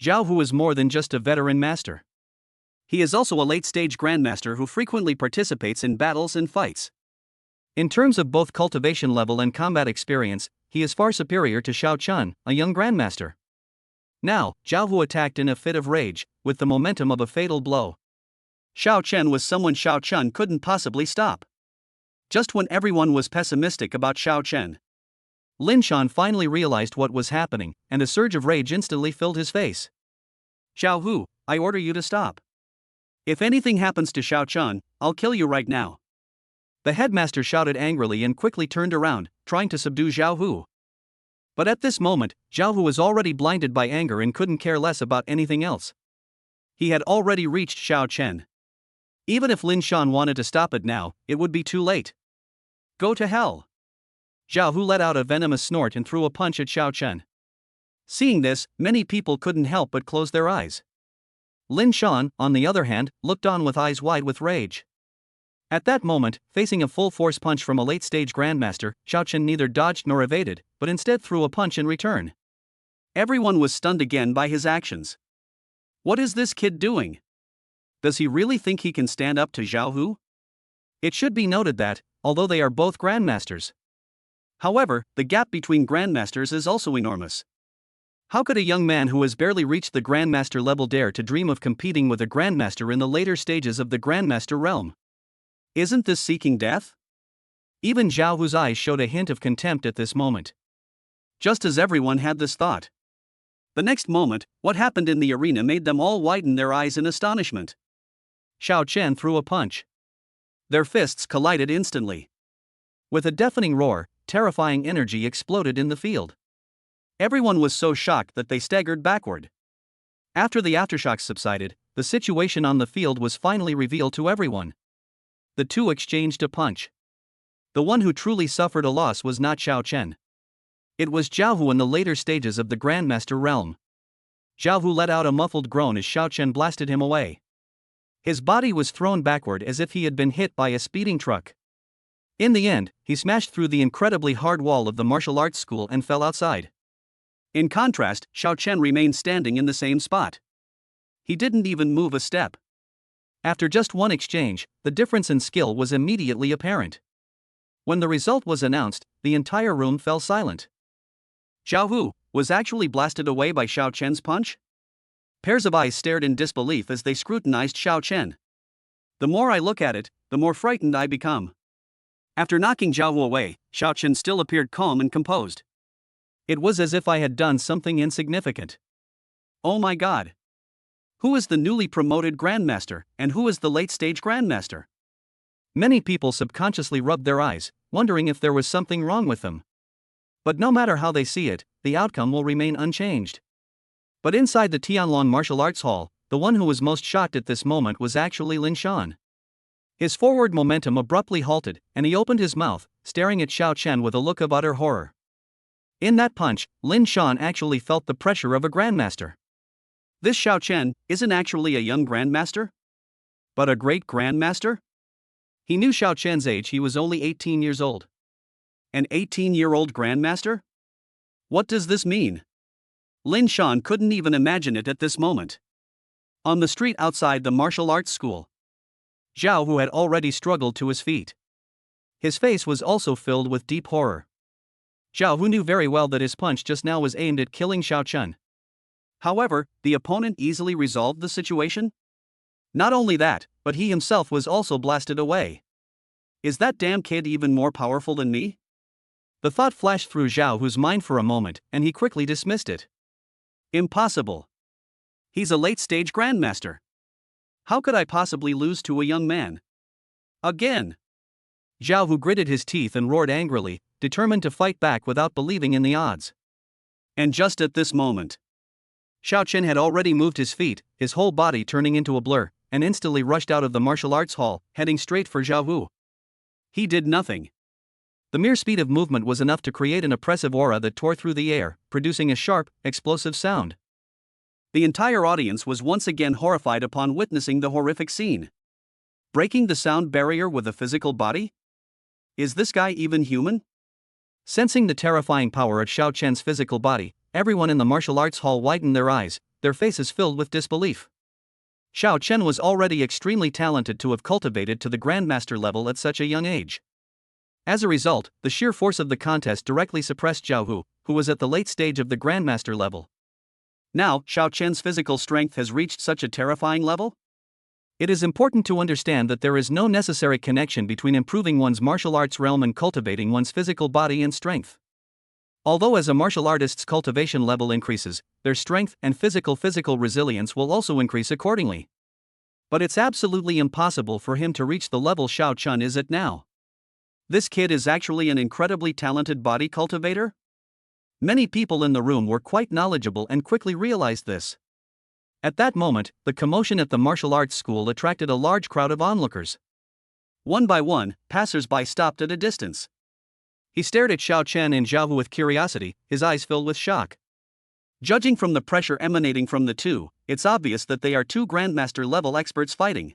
Zhao Hu is more than just a veteran master. He is also a late-stage grandmaster who frequently participates in battles and fights. In terms of both cultivation level and combat experience, he is far superior to Xiao Chen, a young grandmaster. Now, Zhao Hu attacked in a fit of rage, with the momentum of a fatal blow. Xiao Chen was someone Xiao Chun couldn't possibly stop. Just when everyone was pessimistic about Xiao Chen, Lin Shan finally realized what was happening, and a surge of rage instantly filled his face. Xiao Hu, I order you to stop. If anything happens to Xiao Chun, I'll kill you right now. The headmaster shouted angrily and quickly turned around, trying to subdue Zhao Hu. But at this moment, Zhao Hu was already blinded by anger and couldn't care less about anything else. He had already reached Xiao Chen. Even if Lin Shan wanted to stop it now, it would be too late. Go to hell. Zhao Hu let out a venomous snort and threw a punch at Xiao Chen. Seeing this, many people couldn't help but close their eyes. Lin Shan, on the other hand, looked on with eyes wide with rage. At that moment, facing a full-force punch from a late-stage grandmaster, Xiao Chen neither dodged nor evaded, but instead threw a punch in return. Everyone was stunned again by his actions. What is this kid doing? Does he really think he can stand up to Zhao Hu? It should be noted that, although they are both grandmasters, however, the gap between grandmasters is also enormous. How could a young man who has barely reached the grandmaster level dare to dream of competing with a grandmaster in the later stages of the grandmaster realm? Isn't this seeking death? Even Zhao Hu's eyes showed a hint of contempt at this moment. Just as everyone had this thought. The next moment, what happened in the arena made them all widen their eyes in astonishment. Xiao Chen threw a punch. Their fists collided instantly. With a deafening roar, terrifying energy exploded in the field. Everyone was so shocked that they staggered backward. After the aftershocks subsided, the situation on the field was finally revealed to everyone. The two exchanged a punch. The one who truly suffered a loss was not Xiao Chen. It was Zhao Hu in the later stages of the Grandmaster realm. Zhao Hu let out a muffled groan as Xiao Chen blasted him away. His body was thrown backward as if he had been hit by a speeding truck. In the end, he smashed through the incredibly hard wall of the martial arts school and fell outside. In contrast, Xiao Chen remained standing in the same spot. He didn't even move a step. After just one exchange, the difference in skill was immediately apparent. When the result was announced, the entire room fell silent. Zhao Hu was actually blasted away by Xiao Chen's punch? Pairs of eyes stared in disbelief as they scrutinized Xiao Chen. The more I look at it, the more frightened I become. After knocking Zhao Hu away, Xiao Chen still appeared calm and composed. It was as if I had done something insignificant. Oh my God! Who is the newly promoted Grandmaster, and who is the late-stage Grandmaster? Many people subconsciously rubbed their eyes, wondering if there was something wrong with them. But no matter how they see it, the outcome will remain unchanged. But inside the Tianlong Martial Arts Hall, the one who was most shocked at this moment was actually Lin Shan. His forward momentum abruptly halted, and he opened his mouth, staring at Xiao Chen with a look of utter horror. In that punch, Lin Shan actually felt the pressure of a grandmaster. This Xiao Chen isn't actually a young grandmaster? But a great grandmaster? He knew Xiao Chen's age, he was only 18 years old. An 18-year-old grandmaster? What does this mean? Lin Shan couldn't even imagine it at this moment. On the street outside the martial arts school, Zhao Hu had already struggled to his feet. His face was also filled with deep horror. Zhao Hu knew very well that his punch just now was aimed at killing Xiao Chen. However, the opponent easily resolved the situation. Not only that, but he himself was also blasted away. Is that damn kid even more powerful than me? The thought flashed through Zhao Hu's mind for a moment, and he quickly dismissed it. Impossible. He's a late-stage grandmaster. How could I possibly lose to a young man? Again. Zhao Hu gritted his teeth and roared angrily, determined to fight back without believing in the odds. And just at this moment, Xiao Chen had already moved his feet, his whole body turning into a blur, and instantly rushed out of the martial arts hall, heading straight for Zhao Hu. He did nothing. The mere speed of movement was enough to create an oppressive aura that tore through the air, producing a sharp, explosive sound. The entire audience was once again horrified upon witnessing the horrific scene. Breaking the sound barrier with a physical body? Is this guy even human? Sensing the terrifying power of Xiao Chen's physical body, everyone in the martial arts hall widened their eyes, their faces filled with disbelief. Xiao Chen was already extremely talented to have cultivated to the Grandmaster level at such a young age. As a result, the sheer force of the contest directly suppressed Zhao Hu, who was at the late stage of the Grandmaster level. Now, Xiao Chen's physical strength has reached such a terrifying level? It is important to understand that there is no necessary connection between improving one's martial arts realm and cultivating one's physical body and strength. Although as a martial artist's cultivation level increases, their strength and physical resilience will also increase accordingly. But it's absolutely impossible for him to reach the level Xiao Chen is at now. This kid is actually an incredibly talented body cultivator? Many people in the room were quite knowledgeable and quickly realized this. At that moment, the commotion at the martial arts school attracted a large crowd of onlookers. One by one, passers-by stopped at a distance. He stared at Xiao Chen and Zhao Hu with curiosity, his eyes filled with shock. Judging from the pressure emanating from the two, it's obvious that they are two Grandmaster-level experts fighting.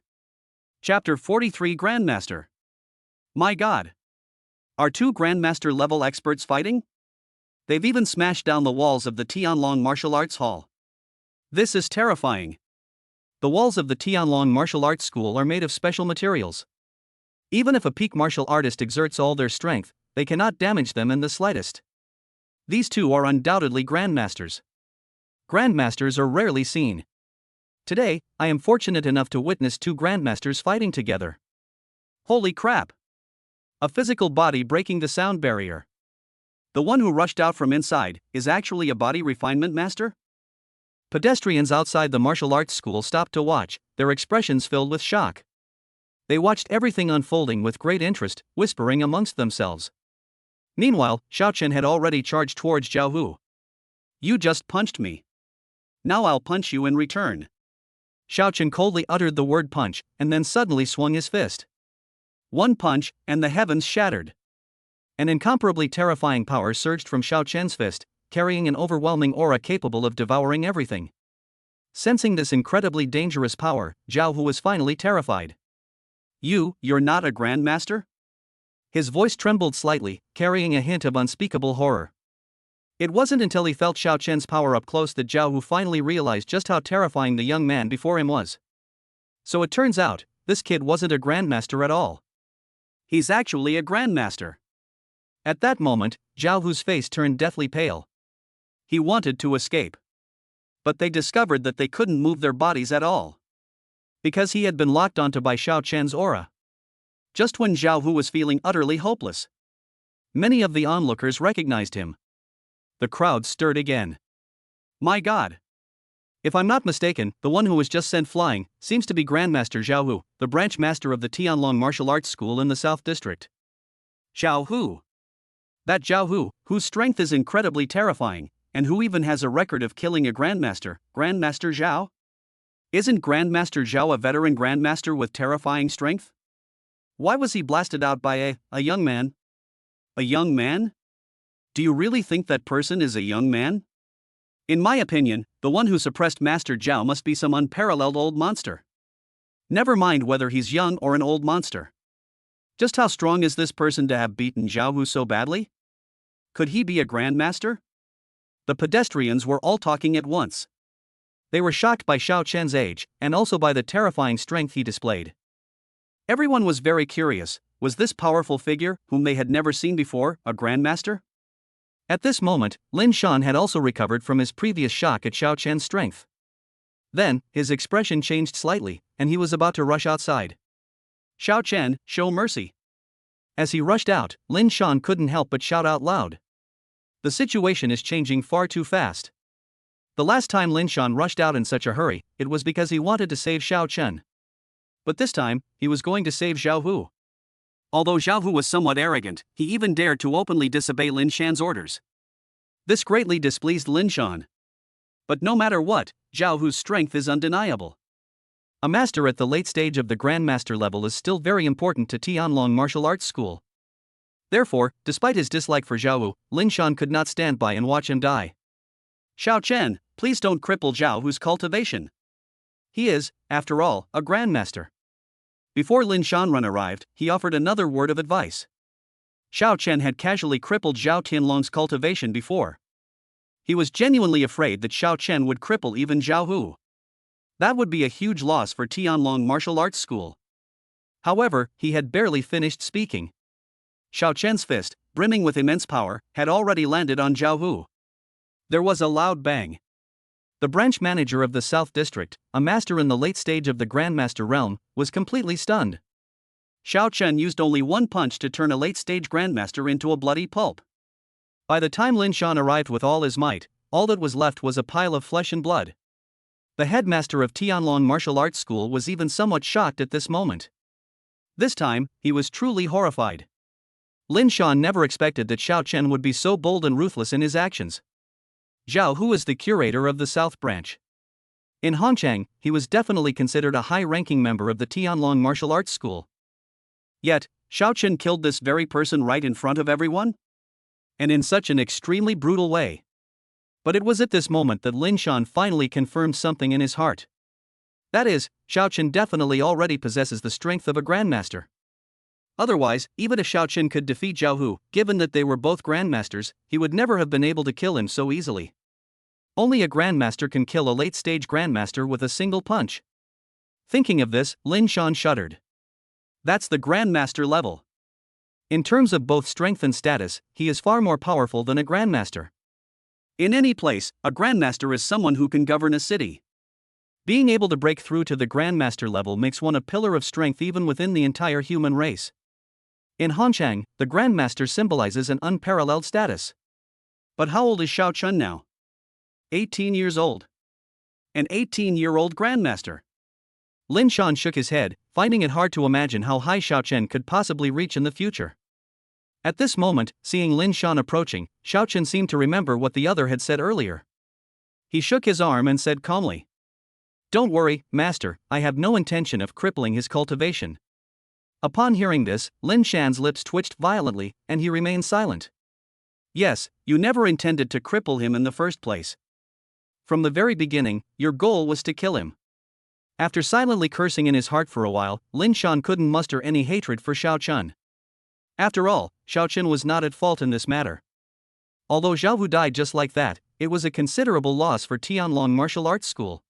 Chapter 43 Grandmaster. My God! Are two Grandmaster-level experts fighting? They've even smashed down the walls of the Tianlong Martial Arts Hall. This is terrifying. The walls of the Tianlong Martial Arts School are made of special materials. Even if a peak martial artist exerts all their strength, they cannot damage them in the slightest. These two are undoubtedly grandmasters. Grandmasters are rarely seen. Today, I am fortunate enough to witness two grandmasters fighting together. Holy crap! A physical body breaking the sound barrier. The one who rushed out from inside is actually a body refinement master? Pedestrians outside the martial arts school stopped to watch, their expressions filled with shock. They watched everything unfolding with great interest, whispering amongst themselves. Meanwhile, Xiao Chen had already charged towards Zhao Hu. You just punched me. Now I'll punch you in return. Xiao Chen coldly uttered the word punch, and then suddenly swung his fist. One punch, and the heavens shattered. An incomparably terrifying power surged from Xiao Chen's fist, carrying an overwhelming aura capable of devouring everything. Sensing this incredibly dangerous power, Zhao Hu was finally terrified. You're not a grandmaster? His voice trembled slightly, carrying a hint of unspeakable horror. It wasn't until he felt Xiao Chen's power up close that Zhao Hu finally realized just how terrifying the young man before him was. So it turns out, this kid wasn't a grandmaster at all. He's actually a grandmaster. At that moment, Zhao Hu's face turned deathly pale. He wanted to escape. But they discovered that they couldn't move their bodies at all. Because he had been locked onto by Xiao Chen's aura. Just when Zhao Hu was feeling utterly hopeless. Many of the onlookers recognized him. The crowd stirred again. My God! If I'm not mistaken, the one who was just sent flying seems to be Grandmaster Zhao Hu, the branch master of the Tianlong Martial Arts School in the South District. Zhao Hu. That Zhao Hu, whose strength is incredibly terrifying, and who even has a record of killing a grandmaster, Grandmaster Zhao? Isn't Grandmaster Zhao a veteran grandmaster with terrifying strength? Why was he blasted out by a young man? A young man? Do you really think that person is a young man? In my opinion, the one who suppressed Master Zhao must be some unparalleled old monster. Never mind whether he's young or an old monster. Just how strong is this person to have beaten Zhao Hu so badly? Could he be a grandmaster? The pedestrians were all talking at once. They were shocked by Xiao Chen's age, and also by the terrifying strength he displayed. Everyone was very curious. Was this powerful figure, whom they had never seen before, a grandmaster? At this moment, Lin Shan had also recovered from his previous shock at Xiao Chen's strength. Then, his expression changed slightly, and he was about to rush outside. Xiao Chen, show mercy. As he rushed out, Lin Shan couldn't help but shout out loud. The situation is changing far too fast. The last time Lin Shan rushed out in such a hurry, it was because he wanted to save Xiao Chen. But this time, he was going to save Zhao Hu. Although Zhao Hu was somewhat arrogant, he even dared to openly disobey Lin Shan's orders. This greatly displeased Lin Shan. But no matter what, Zhao Hu's strength is undeniable. A master at the late stage of the Grandmaster level is still very important to Tianlong Martial Arts School. Therefore, despite his dislike for Zhao Hu, Lin Shan could not stand by and watch him die. Xiao Chen, please don't cripple Zhao Hu's cultivation. He is, after all, a grandmaster. Before Lin Shanrun arrived, he offered another word of advice. Xiao Chen had casually crippled Zhao Tianlong's cultivation before. He was genuinely afraid that Xiao Chen would cripple even Zhao Hu. That would be a huge loss for Tianlong Martial Arts School. However, he had barely finished speaking. Xiao Chen's fist, brimming with immense power, had already landed on Zhao Hu. There was a loud bang. The branch manager of the South District, a master in the late stage of the Grandmaster realm, was completely stunned. Xiao Chen used only one punch to turn a late-stage Grandmaster into a bloody pulp. By the time Lin Shan arrived with all his might, all that was left was a pile of flesh and blood. The headmaster of Tianlong Martial Arts School was even somewhat shocked at this moment. This time, he was truly horrified. Lin Shan never expected that Xiao Chen would be so bold and ruthless in his actions. Zhao Hu is the curator of the South Branch. In Hongchang, he was definitely considered a high-ranking member of the Tianlong Martial Arts School. Yet, Xiao Chen killed this very person right in front of everyone? And in such an extremely brutal way. But it was at this moment that Lin Shan finally confirmed something in his heart. That is, Xiao Chen definitely already possesses the strength of a Grandmaster. Otherwise, even if Xiao Chen could defeat Zhao Hu, given that they were both Grandmasters, he would never have been able to kill him so easily. Only a Grandmaster can kill a late-stage Grandmaster with a single punch. Thinking of this, Lin Shan shuddered. That's the Grandmaster level. In terms of both strength and status, he is far more powerful than a Grandmaster. In any place, a Grandmaster is someone who can govern a city. Being able to break through to the Grandmaster level makes one a pillar of strength even within the entire human race. In Hongchang, the Grandmaster symbolizes an unparalleled status. But how old is Xiao Chen now? 18 years old. An 18-year-old Grandmaster. Lin Shan shook his head, finding it hard to imagine how high Xiao Chen could possibly reach in the future. At this moment, seeing Lin Shan approaching, Xiao Chen seemed to remember what the other had said earlier. He shook his arm and said calmly, "Don't worry, Master, I have no intention of crippling his cultivation." Upon hearing this, Lin Shan's lips twitched violently, and he remained silent. Yes, you never intended to cripple him in the first place. From the very beginning, your goal was to kill him. After silently cursing in his heart for a while, Lin Shan couldn't muster any hatred for Xiao Chen. After all, Xiao Chen was not at fault in this matter. Although Zhao Hu died just like that, it was a considerable loss for Tianlong Martial Arts School.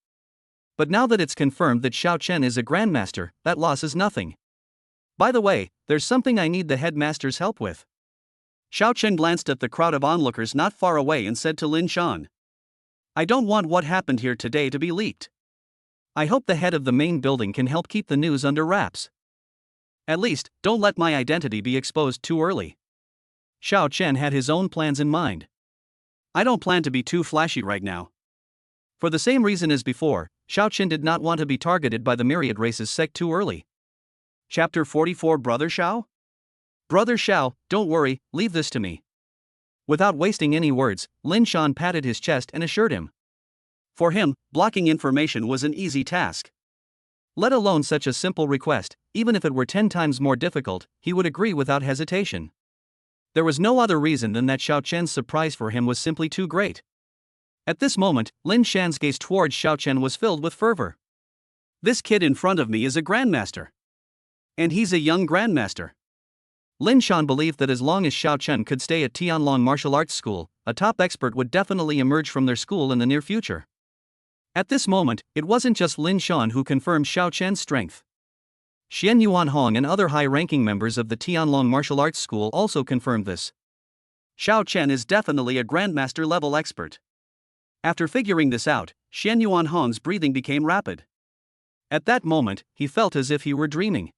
But now that it's confirmed that Xiao Chen is a Grandmaster, that loss is nothing. By the way, there's something I need the headmaster's help with. Xiao Chen glanced at the crowd of onlookers not far away and said to Lin Shan, "I don't want what happened here today to be leaked. I hope the head of the main building can help keep the news under wraps. At least, don't let my identity be exposed too early." Xiao Chen had his own plans in mind. "I don't plan to be too flashy right now." For the same reason as before, Xiao Chen did not want to be targeted by the myriad races sect too early. Chapter 44 Brother Xiao? Brother Xiao, don't worry, leave this to me. Without wasting any words, Lin Shan patted his chest and assured him. For him, blocking information was an easy task. Let alone such a simple request, even if it were 10 times more difficult, he would agree without hesitation. There was no other reason than that Xiao Chen's surprise for him was simply too great. At this moment, Lin Shan's gaze towards Xiao Chen was filled with fervor. This kid in front of me is a Grandmaster. And he's a young Grandmaster. Lin Shan believed that as long as Xiao Chen could stay at Tianlong Martial Arts School, a top expert would definitely emerge from their school in the near future. At this moment, it wasn't just Lin Shan who confirmed Xiao Chen's strength. Xian Yuan Hong and other high-ranking members of the Tianlong Martial Arts School also confirmed this. Xiao Chen is definitely a Grandmaster-level expert. After figuring this out, Xian Yuan Hong's breathing became rapid. At that moment, he felt as if he were dreaming.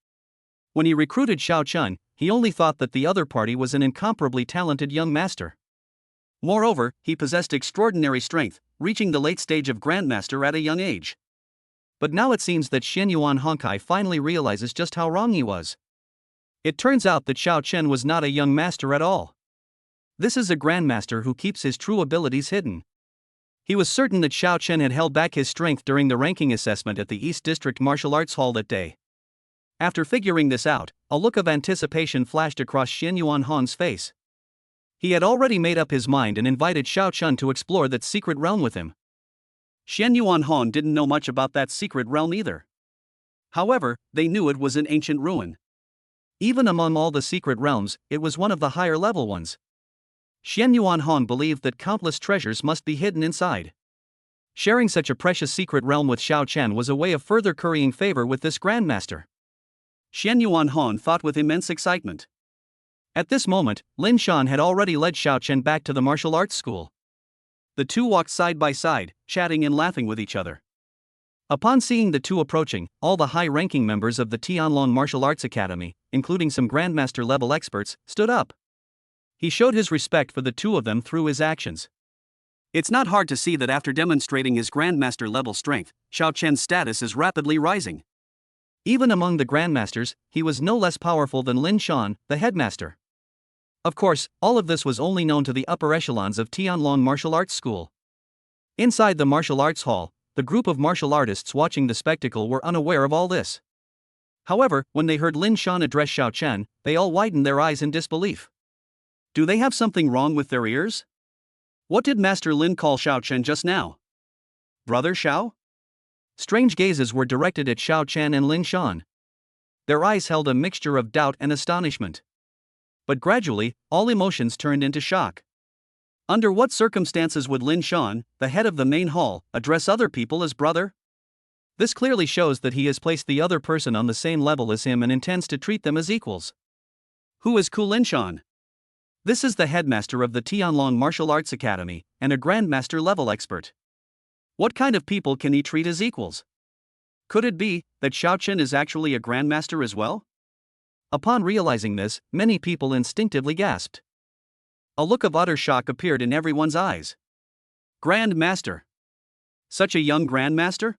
When he recruited Xiao Chen, he only thought that the other party was an incomparably talented young master. Moreover, he possessed extraordinary strength, reaching the late stage of Grandmaster at a young age. But now it seems that Xian Yuan Hongkai finally realizes just how wrong he was. It turns out that Xiao Chen was not a young master at all. This is a Grandmaster who keeps his true abilities hidden. He was certain that Xiao Chen had held back his strength during the ranking assessment at the East District Martial Arts Hall that day. After figuring this out, a look of anticipation flashed across Xian Yuan Hong's face. He had already made up his mind and invited Xiao Chen to explore that secret realm with him. Xian Yuan Hong didn't know much about that secret realm either. However, they knew it was an ancient ruin. Even among all the secret realms, it was one of the higher level ones. Xian Yuan Hong believed that countless treasures must be hidden inside. Sharing such a precious secret realm with Xiao Chen was a way of further currying favor with this Grandmaster. Xian Yuan Hong thought with immense excitement. At this moment, Lin Shan had already led Xiao Chen back to the martial arts school. The two walked side by side, chatting and laughing with each other. Upon seeing the two approaching, all the high-ranking members of the Tianlong Martial Arts Academy, including some Grandmaster-level experts, stood up. He showed his respect for the two of them through his actions. It's not hard to see that after demonstrating his Grandmaster-level strength, Xiao Chen's status is rapidly rising. Even among the Grandmasters, he was no less powerful than Lin Shan, the headmaster. Of course, all of this was only known to the upper echelons of Tianlong Martial Arts School. Inside the martial arts hall, the group of martial artists watching the spectacle were unaware of all this. However, when they heard Lin Shan address Xiao Chen, they all widened their eyes in disbelief. Do they have something wrong with their ears? What did Master Lin call Xiao Chen just now? Brother Xiao? Strange gazes were directed at Xiao Chen and Lin Shan. Their eyes held a mixture of doubt and astonishment. But gradually, all emotions turned into shock. Under what circumstances would Lin Shan, the head of the main hall, address other people as brother? This clearly shows that he has placed the other person on the same level as him and intends to treat them as equals. Who is Lin Shan? This is the headmaster of the Tianlong Martial Arts Academy, and a Grandmaster level expert. What kind of people can he treat as equals? Could it be that Xiao Chen is actually a Grandmaster as well? Upon realizing this, many people instinctively gasped. A look of utter shock appeared in everyone's eyes. Grandmaster? Such a young Grandmaster?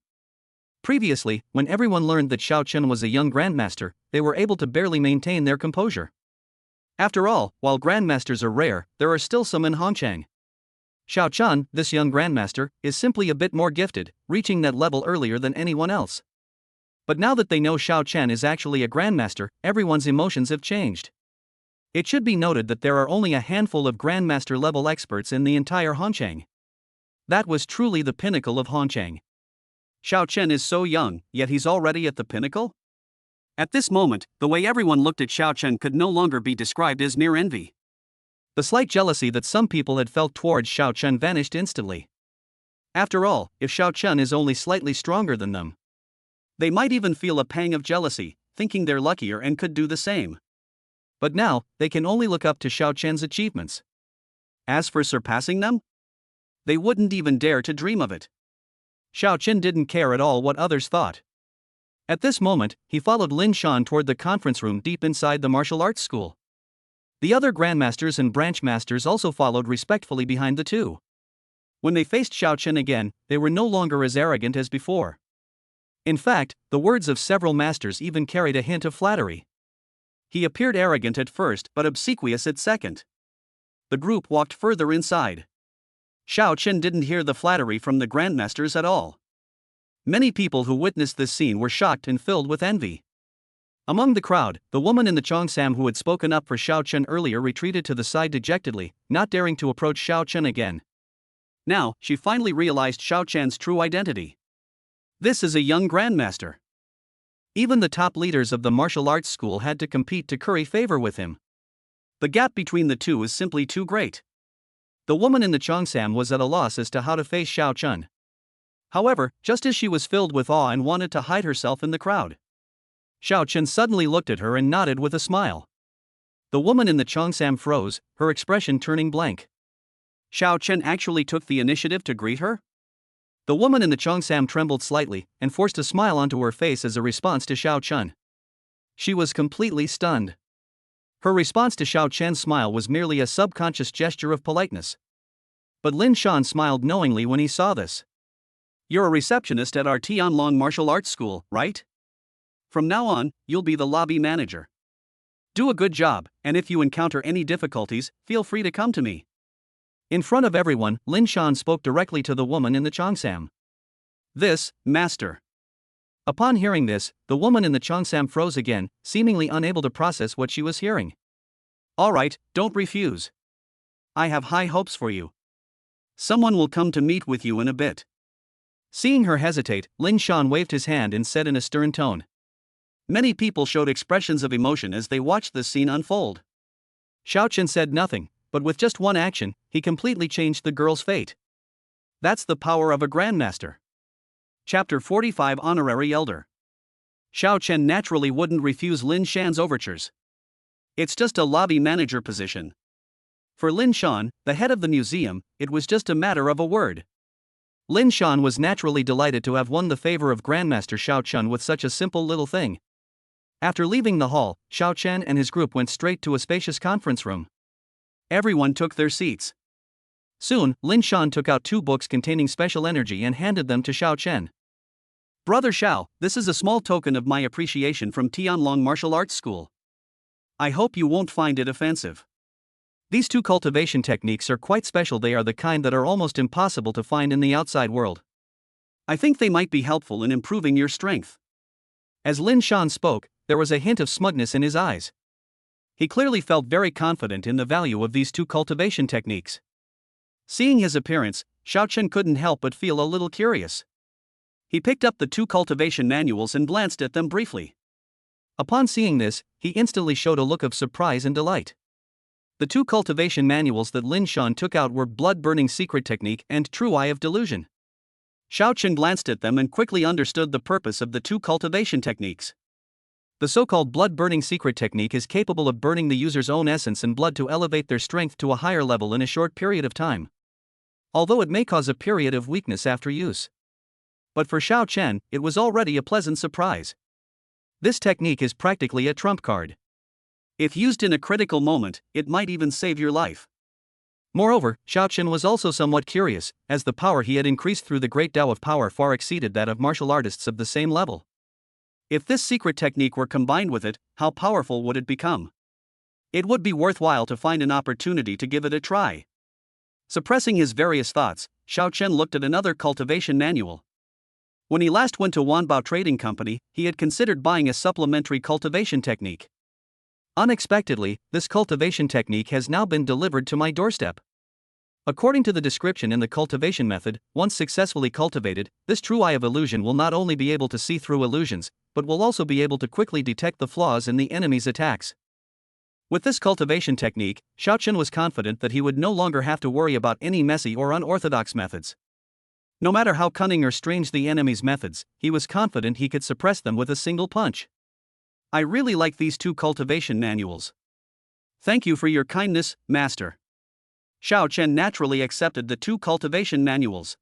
Previously, when everyone learned that Xiao Chen was a young Grandmaster, they were able to barely maintain their composure. After all, while Grandmasters are rare, there are still some in Hongchang. Xiao Chen, this young Grandmaster, is simply a bit more gifted, reaching that level earlier than anyone else. But now that they know Xiao Chen is actually a Grandmaster, everyone's emotions have changed. It should be noted that there are only a handful of Grandmaster-level experts in the entire Hongchang. That was truly the pinnacle of Hongchang. Xiao Chen is so young, yet he's already at the pinnacle? At this moment, the way everyone looked at Xiao Chen could no longer be described as mere envy. The slight jealousy that some people had felt towards Xiao Chen vanished instantly. After all, if Xiao Chen is only slightly stronger than them, they might even feel a pang of jealousy, thinking they're luckier and could do the same. But now, they can only look up to Xiao Chen's achievements. As for surpassing them, they wouldn't even dare to dream of it. Xiao Chen didn't care at all what others thought. At this moment, he followed Lin Shan toward the conference room deep inside the martial arts school. The other Grandmasters and Branch Masters also followed respectfully behind the two. When they faced Xiao Chen again, they were no longer as arrogant as before. In fact, the words of several masters even carried a hint of flattery. He appeared arrogant at first but obsequious at second. The group walked further inside. Xiao Chen didn't hear the flattery from the Grandmasters at all. Many people who witnessed this scene were shocked and filled with envy. Among the crowd, the woman in the cheongsam who had spoken up for Xiao Chen earlier retreated to the side dejectedly, not daring to approach Xiao Chen again. Now, she finally realized Xiao Chen's true identity. This is a young Grandmaster. Even the top leaders of the martial arts school had to compete to curry favor with him. The gap between the two is simply too great. The woman in the cheongsam was at a loss as to how to face Xiao Chen. However, just as she was filled with awe and wanted to hide herself in the crowd, Xiao Chen suddenly looked at her and nodded with a smile. The woman in the cheongsam froze, her expression turning blank. Xiao Chen actually took the initiative to greet her? The woman in the cheongsam trembled slightly and forced a smile onto her face as a response to Xiao Chen. She was completely stunned. Her response to Xiao Chen's smile was merely a subconscious gesture of politeness. But Lin Shan smiled knowingly when he saw this. You're a receptionist at our Tianlong Martial Arts School, right? From now on, you'll be the lobby manager. Do a good job, and if you encounter any difficulties, feel free to come to me. In front of everyone, Lin Shan spoke directly to the woman in the cheongsam. This, master. Upon hearing this, the woman in the cheongsam froze again, seemingly unable to process what she was hearing. All right, don't refuse. I have high hopes for you. Someone will come to meet with you in a bit. Seeing her hesitate, Lin Shan waved his hand and said in a stern tone. Many people showed expressions of emotion as they watched the scene unfold. Xiao Chen said nothing, but with just one action, he completely changed the girl's fate. That's the power of a Grandmaster. Chapter 45 Honorary Elder. Xiao Chen naturally wouldn't refuse Lin Shan's overtures. It's just a lobby manager position. For Lin Shan, the head of the museum, it was just a matter of a word. Lin Shan was naturally delighted to have won the favor of Grandmaster Xiao Chun with such a simple little thing. After leaving the hall, Xiao Chen and his group went straight to a spacious conference room. Everyone took their seats. Soon, Lin Shan took out 2 books containing special energy and handed them to Xiao Chen. Brother Xiao, this is a small token of my appreciation from Tianlong Martial Arts School. I hope you won't find it offensive. These 2 cultivation techniques are quite special. They are the kind that are almost impossible to find in the outside world. I think they might be helpful in improving your strength. As Lin Shan spoke, there was a hint of smugness in his eyes. He clearly felt very confident in the value of these 2 cultivation techniques. Seeing his appearance, Xiao Chen couldn't help but feel a little curious. He picked up the 2 cultivation manuals and glanced at them briefly. Upon seeing this, he instantly showed a look of surprise and delight. The 2 cultivation manuals that Lin Shan took out were Blood-Burning Secret Technique and True Eye of Delusion. Xiao Chen glanced at them and quickly understood the purpose of the 2 cultivation techniques. The so-called blood-burning secret technique is capable of burning the user's own essence and blood to elevate their strength to a higher level in a short period of time. Although it may cause a period of weakness after use. But for Xiao Chen, it was already a pleasant surprise. This technique is practically a trump card. If used in a critical moment, it might even save your life. Moreover, Xiao Chen was also somewhat curious, as the power he had increased through the great Tao of power far exceeded that of martial artists of the same level. If this secret technique were combined with it, how powerful would it become? It would be worthwhile to find an opportunity to give it a try. Suppressing his various thoughts, Xiao Chen looked at another cultivation manual. When he last went to Wanbao Trading Company, he had considered buying a supplementary cultivation technique. Unexpectedly, this cultivation technique has now been delivered to my doorstep. According to the description in the cultivation method, once successfully cultivated, this True Eye of Illusion will not only be able to see through illusions, but will also be able to quickly detect the flaws in the enemy's attacks. With this cultivation technique, Xiao Chen was confident that he would no longer have to worry about any messy or unorthodox methods. No matter how cunning or strange the enemy's methods, he was confident he could suppress them with a single punch. I really like these 2 cultivation manuals. Thank you for your kindness, Master. Xiao Chen naturally accepted the 2 cultivation manuals.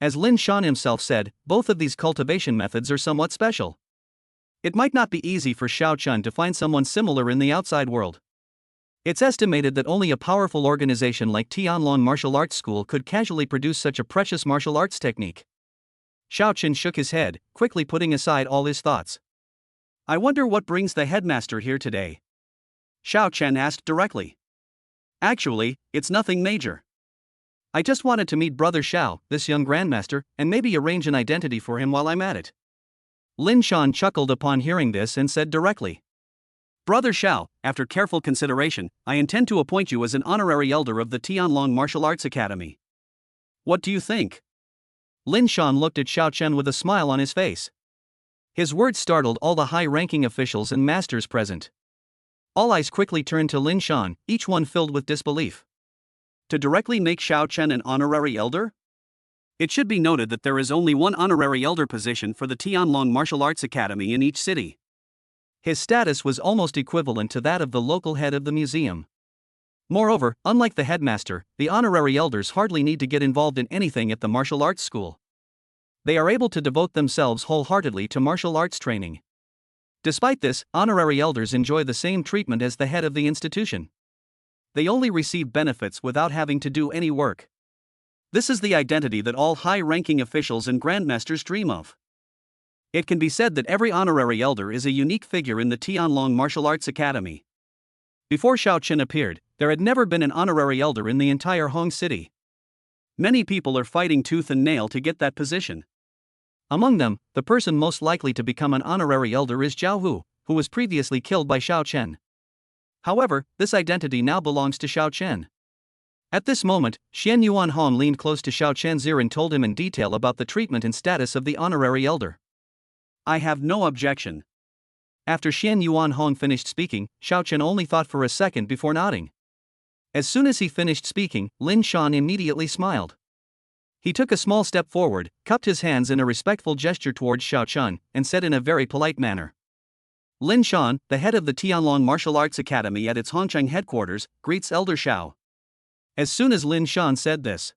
As Lin Shan himself said, both of these cultivation methods are somewhat special. It might not be easy for Xiao Chen to find someone similar in the outside world. It's estimated that only a powerful organization like Tianlong Martial Arts School could casually produce such a precious martial arts technique. Xiao Chen shook his head, quickly putting aside all his thoughts. I wonder what brings the headmaster here today? Xiao Chen asked directly. Actually, it's nothing major. I just wanted to meet Brother Xiao, this young grandmaster, and maybe arrange an identity for him while I'm at it. Lin Shan chuckled upon hearing this and said directly. Brother Xiao, after careful consideration, I intend to appoint you as an honorary elder of the Tianlong Martial Arts Academy. What do you think? Lin Shan looked at Xiao Chen with a smile on his face. His words startled all the high-ranking officials and masters present. All eyes quickly turned to Lin Shan, each one filled with disbelief. To directly make Xiao Chen an honorary elder? It should be noted that there is only one honorary elder position for the Tianlong Martial Arts Academy in each city. His status was almost equivalent to that of the local head of the museum. Moreover, unlike the headmaster, the honorary elders hardly need to get involved in anything at the martial arts school. They are able to devote themselves wholeheartedly to martial arts training. Despite this, honorary elders enjoy the same treatment as the head of the institution. They only receive benefits without having to do any work. This is the identity that all high-ranking officials and grandmasters dream of. It can be said that every honorary elder is a unique figure in the Tianlong Martial Arts Academy. Before Xiao Chen appeared, there had never been an honorary elder in the entire Hong City. Many people are fighting tooth and nail to get that position. Among them, the person most likely to become an honorary elder is Zhao Hu, who was previously killed by Xiao Chen. However, this identity now belongs to Xiao Chen. At this moment, Xian Yuan Hong leaned close to Xiao Chen's ear and told him in detail about the treatment and status of the honorary elder. I have no objection. After Xian Yuan Hong finished speaking, Xiao Chen only thought for a second before nodding. As soon as he finished speaking, Lin Shan immediately smiled. He took a small step forward, cupped his hands in a respectful gesture towards Xiao Chen, and said in a very polite manner. Lin Shan, the head of the Tianlong Martial Arts Academy at its Hongcheng headquarters, greets Elder Xiao. As soon as Lin Shan said this,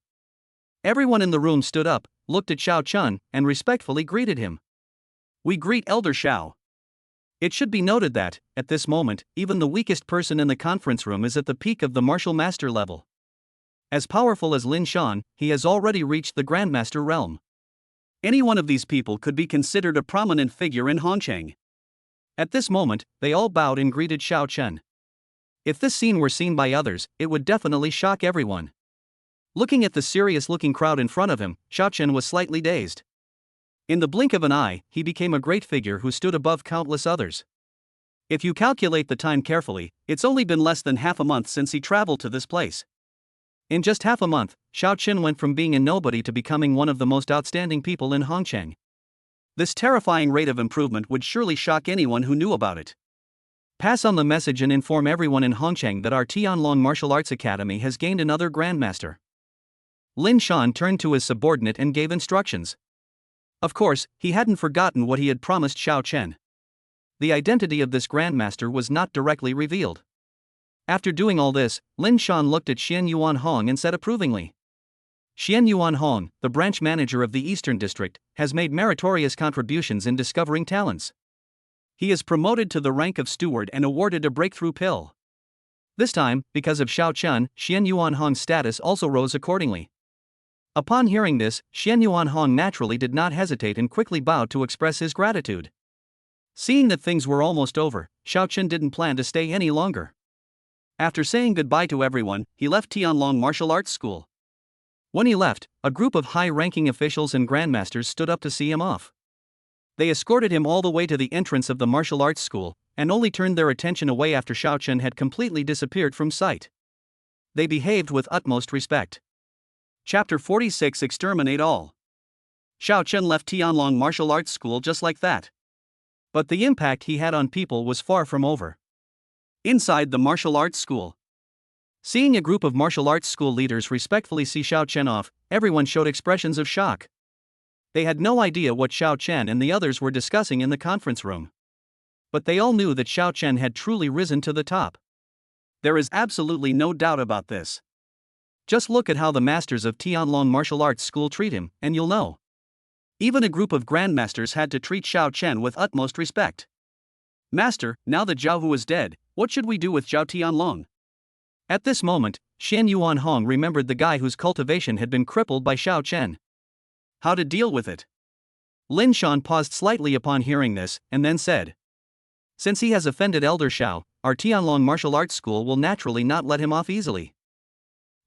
everyone in the room stood up, looked at Xiao Chun, and respectfully greeted him. We greet Elder Xiao. It should be noted that, at this moment, even the weakest person in the conference room is at the peak of the martial master level. As powerful as Lin Shan, he has already reached the Grandmaster realm. Any one of these people could be considered a prominent figure in Hongcheng. At this moment, they all bowed and greeted Xiao Chun. If this scene were seen by others, it would definitely shock everyone. Looking at the serious-looking crowd in front of him, Xiao Chun was slightly dazed. In the blink of an eye, he became a great figure who stood above countless others. If you calculate the time carefully, it's only been less than half a month since he traveled to this place. In just half a month, Xiao Chun went from being a nobody to becoming one of the most outstanding people in Hongcheng. This terrifying rate of improvement would surely shock anyone who knew about it. Pass on the message and inform everyone in Hongcheng that our Tianlong Martial Arts Academy has gained another Grandmaster. Lin Shan turned to his subordinate and gave instructions. Of course, he hadn't forgotten what he had promised Xiao Chen. The identity of this Grandmaster was not directly revealed. After doing all this, Lin Shan looked at Xian Yuan Hong and said approvingly. Xian Yuan Hong, the branch manager of the Eastern District, has made meritorious contributions in discovering talents. He is promoted to the rank of steward and awarded a breakthrough pill. This time, because of Xiao Chun, Xian Yuan Hong's status also rose accordingly. Upon hearing this, Xian Yuan Hong naturally did not hesitate and quickly bowed to express his gratitude. Seeing that things were almost over, Xiao Chun didn't plan to stay any longer. After saying goodbye to everyone, he left Tianlong Martial Arts School. When he left, a group of high-ranking officials and grandmasters stood up to see him off. They escorted him all the way to the entrance of the martial arts school, and only turned their attention away after Xiao Chun had completely disappeared from sight. They behaved with utmost respect. Chapter 46 Exterminate All. Xiao Chun left Tianlong Martial Arts School just like that. But the impact he had on people was far from over. Inside the martial arts school. Seeing a group of martial arts school leaders respectfully see Xiao Chen off, everyone showed expressions of shock. They had no idea what Xiao Chen and the others were discussing in the conference room. But they all knew that Xiao Chen had truly risen to the top. There is absolutely no doubt about this. Just look at how the masters of Tianlong Martial Arts School treat him, and you'll know. Even a group of grandmasters had to treat Xiao Chen with utmost respect. Master, now that Zhao Hu is dead, what should we do with Zhao Tianlong? At this moment, Xian Yuan Hong remembered the guy whose cultivation had been crippled by Xiao Chen. How to deal with it? Lin Shan paused slightly upon hearing this, and then said. Since he has offended Elder Xiao, our Tianlong Martial Arts School will naturally not let him off easily.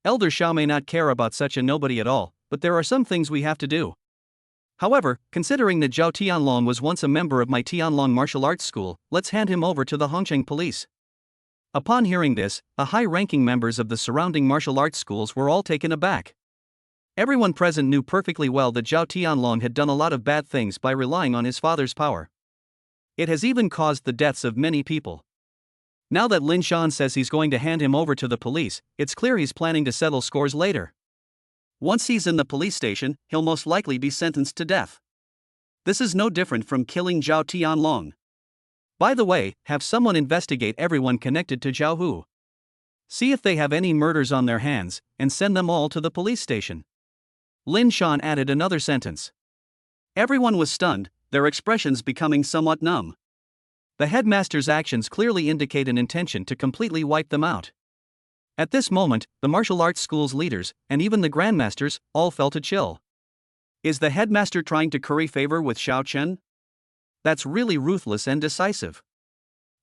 Elder Xiao may not care about such a nobody at all, but there are some things we have to do. However, considering that Zhao Tianlong was once a member of my Tianlong Martial Arts School, let's hand him over to the Hongcheng police. Upon hearing this, the high-ranking members of the surrounding martial arts schools were all taken aback. Everyone present knew perfectly well that Zhao Tianlong had done a lot of bad things by relying on his father's power. It has even caused the deaths of many people. Now that Lin Shan says he's going to hand him over to the police, it's clear he's planning to settle scores later. Once he's in the police station, he'll most likely be sentenced to death. This is no different from killing Zhao Tianlong. By the way, have someone investigate everyone connected to Zhao Hu. See if they have any murders on their hands, and send them all to the police station. Lin Shan added another sentence. Everyone was stunned, their expressions becoming somewhat numb. The headmaster's actions clearly indicate an intention to completely wipe them out. At this moment, the martial arts school's leaders, and even the grandmasters, all felt a chill. Is the headmaster trying to curry favor with Xiao Chen? That's really ruthless and decisive.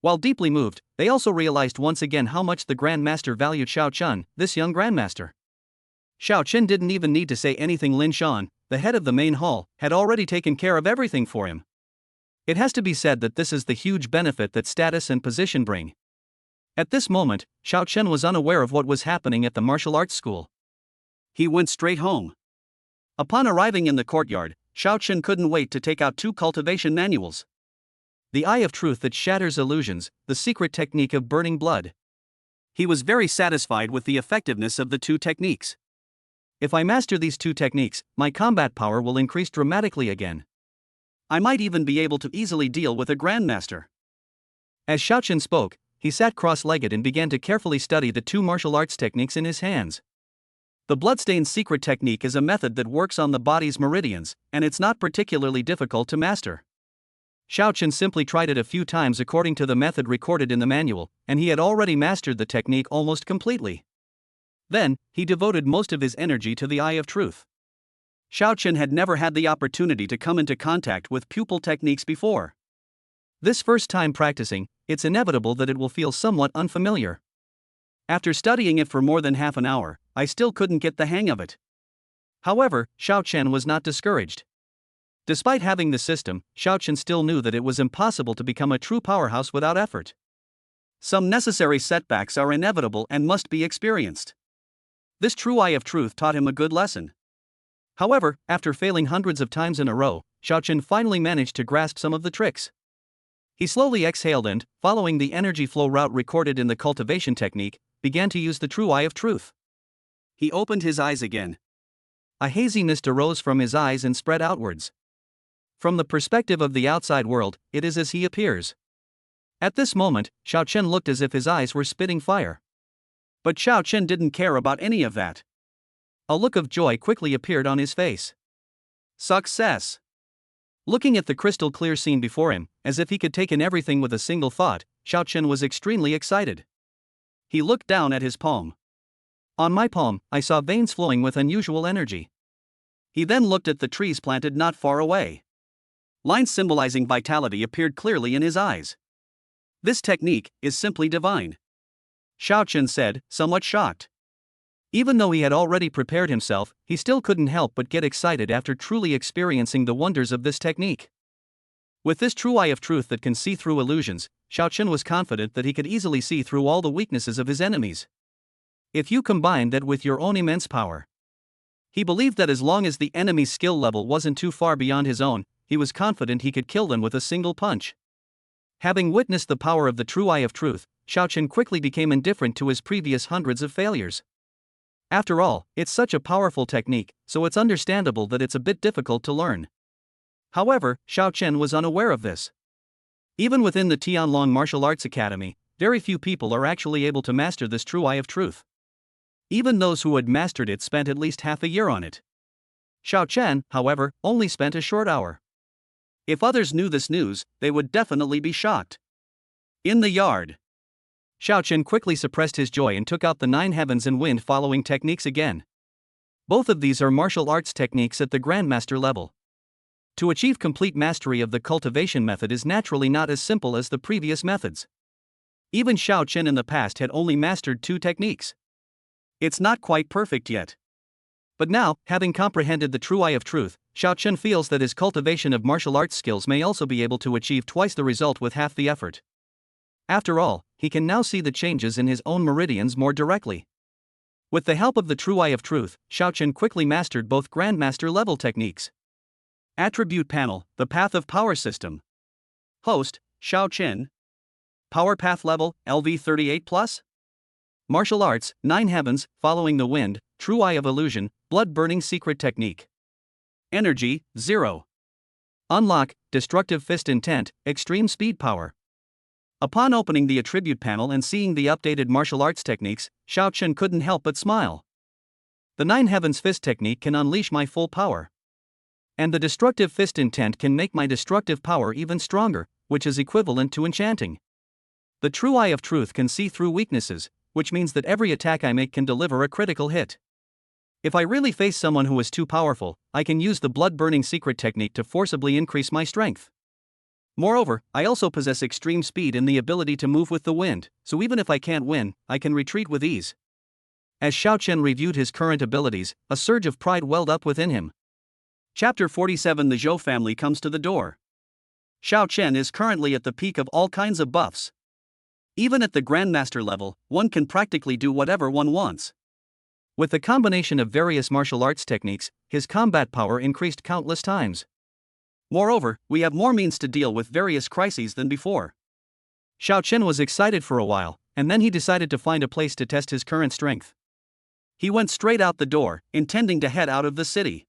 While deeply moved, they also realized once again how much the grandmaster valued Xiao Chen, this young grandmaster. Xiao Chen didn't even need to say anything. Lin Shan, the head of the main hall, had already taken care of everything for him. It has to be said that this is the huge benefit that status and position bring. At this moment, Xiao Chen was unaware of what was happening at the martial arts school. He went straight home. Upon arriving in the courtyard, Xiao Chen couldn't wait to take out 2 cultivation manuals. The Eye of Truth that shatters illusions, the secret technique of burning blood. He was very satisfied with the effectiveness of the 2 techniques. If I master these 2 techniques, my combat power will increase dramatically again. I might even be able to easily deal with a grandmaster. As Xiao Chen spoke, he sat cross-legged and began to carefully study the 2 martial arts techniques in his hands. The bloodstained secret technique is a method that works on the body's meridians, and it's not particularly difficult to master. Xiaochen simply tried it a few times according to the method recorded in the manual, and he had already mastered the technique almost completely. Then, he devoted most of his energy to the Eye of Truth. Xiaochen had never had the opportunity to come into contact with pupil techniques before. This first time practicing, it's inevitable that it will feel somewhat unfamiliar. After studying it for more than half an hour, I still couldn't get the hang of it. However, Xiaochen was not discouraged. Despite having the system, Xiaochen still knew that it was impossible to become a true powerhouse without effort. Some necessary setbacks are inevitable and must be experienced. This true Eye of Truth taught him a good lesson. However, after failing hundreds of times in a row, Xiaochen finally managed to grasp some of the tricks. He slowly exhaled and, following the energy flow route recorded in the cultivation technique, began to use the true Eye of Truth. He opened his eyes again. A hazy mist arose from his eyes and spread outwards. From the perspective of the outside world, it is as he appears. At this moment, Xiaochen looked as if his eyes were spitting fire. But Xiaochen didn't care about any of that. A look of joy quickly appeared on his face. Success! Looking at the crystal clear scene before him, as if he could take in everything with a single thought, Xiaochen was extremely excited. He looked down at his palm. On my palm, I saw veins flowing with unusual energy. He then looked at the trees planted not far away. Lines symbolizing vitality appeared clearly in his eyes. This technique is simply divine, Xiaochen said, somewhat shocked. Even though he had already prepared himself, he still couldn't help but get excited after truly experiencing the wonders of this technique. With this true Eye of Truth that can see through illusions, Xiaochen was confident that he could easily see through all the weaknesses of his enemies. If you combine that with your own immense power. He believed that as long as the enemy's skill level wasn't too far beyond his own, he was confident he could kill them with a single punch. Having witnessed the power of the true Eye of Truth, Xiaochen quickly became indifferent to his previous hundreds of failures. After all, it's such a powerful technique, so it's understandable that it's a bit difficult to learn. However, Xiaochen was unaware of this. Even within the Tianlong Martial Arts Academy, very few people are actually able to master this true Eye of Truth. Even those who had mastered it spent at least half a year on it. Xiaochen, however, only spent a short hour. If others knew this news, they would definitely be shocked. In the yard, Xiaochen quickly suppressed his joy and took out the 9 heavens and wind following techniques again. Both of these are martial arts techniques at the Grandmaster level. To achieve complete mastery of the cultivation method is naturally not as simple as the previous methods. Even Xiaochen in the past had only mastered 2 techniques. It's not quite perfect yet. But now, having comprehended the true Eye of Truth, Xiaochen feels that his cultivation of martial arts skills may also be able to achieve twice the result with half the effort. After all, he can now see the changes in his own meridians more directly. With the help of the true Eye of Truth, Xiaochen quickly mastered both Grandmaster level techniques. Attribute Panel, the Path of Power System. Host, Xiaochen. Power Path Level, LV38+. Martial Arts, 9 Heavens, Following the Wind, True Eye of Illusion, Blood Burning Secret Technique. Energy, 0. Unlock, Destructive Fist Intent, Extreme Speed Power. Upon opening the attribute panel and seeing the updated martial arts techniques, Xiaochen couldn't help but smile. The 9 Heavens Fist technique can unleash my full power. And the Destructive Fist Intent can make my destructive power even stronger, which is equivalent to enchanting. The true Eye of Truth can see through weaknesses, which means that every attack I make can deliver a critical hit. If I really face someone who is too powerful, I can use the blood-burning secret technique to forcibly increase my strength. Moreover, I also possess extreme speed and the ability to move with the wind, so even if I can't win, I can retreat with ease. As Xiaochen reviewed his current abilities, a surge of pride welled up within him. Chapter 47. The Zhou family comes to the door. Xiaochen is currently at the peak of all kinds of buffs. Even at the Grandmaster level, one can practically do whatever one wants. With the combination of various martial arts techniques, his combat power increased countless times. Moreover, we have more means to deal with various crises than before. Xiaochen was excited for a while, and then he decided to find a place to test his current strength. He went straight out the door, intending to head out of the city.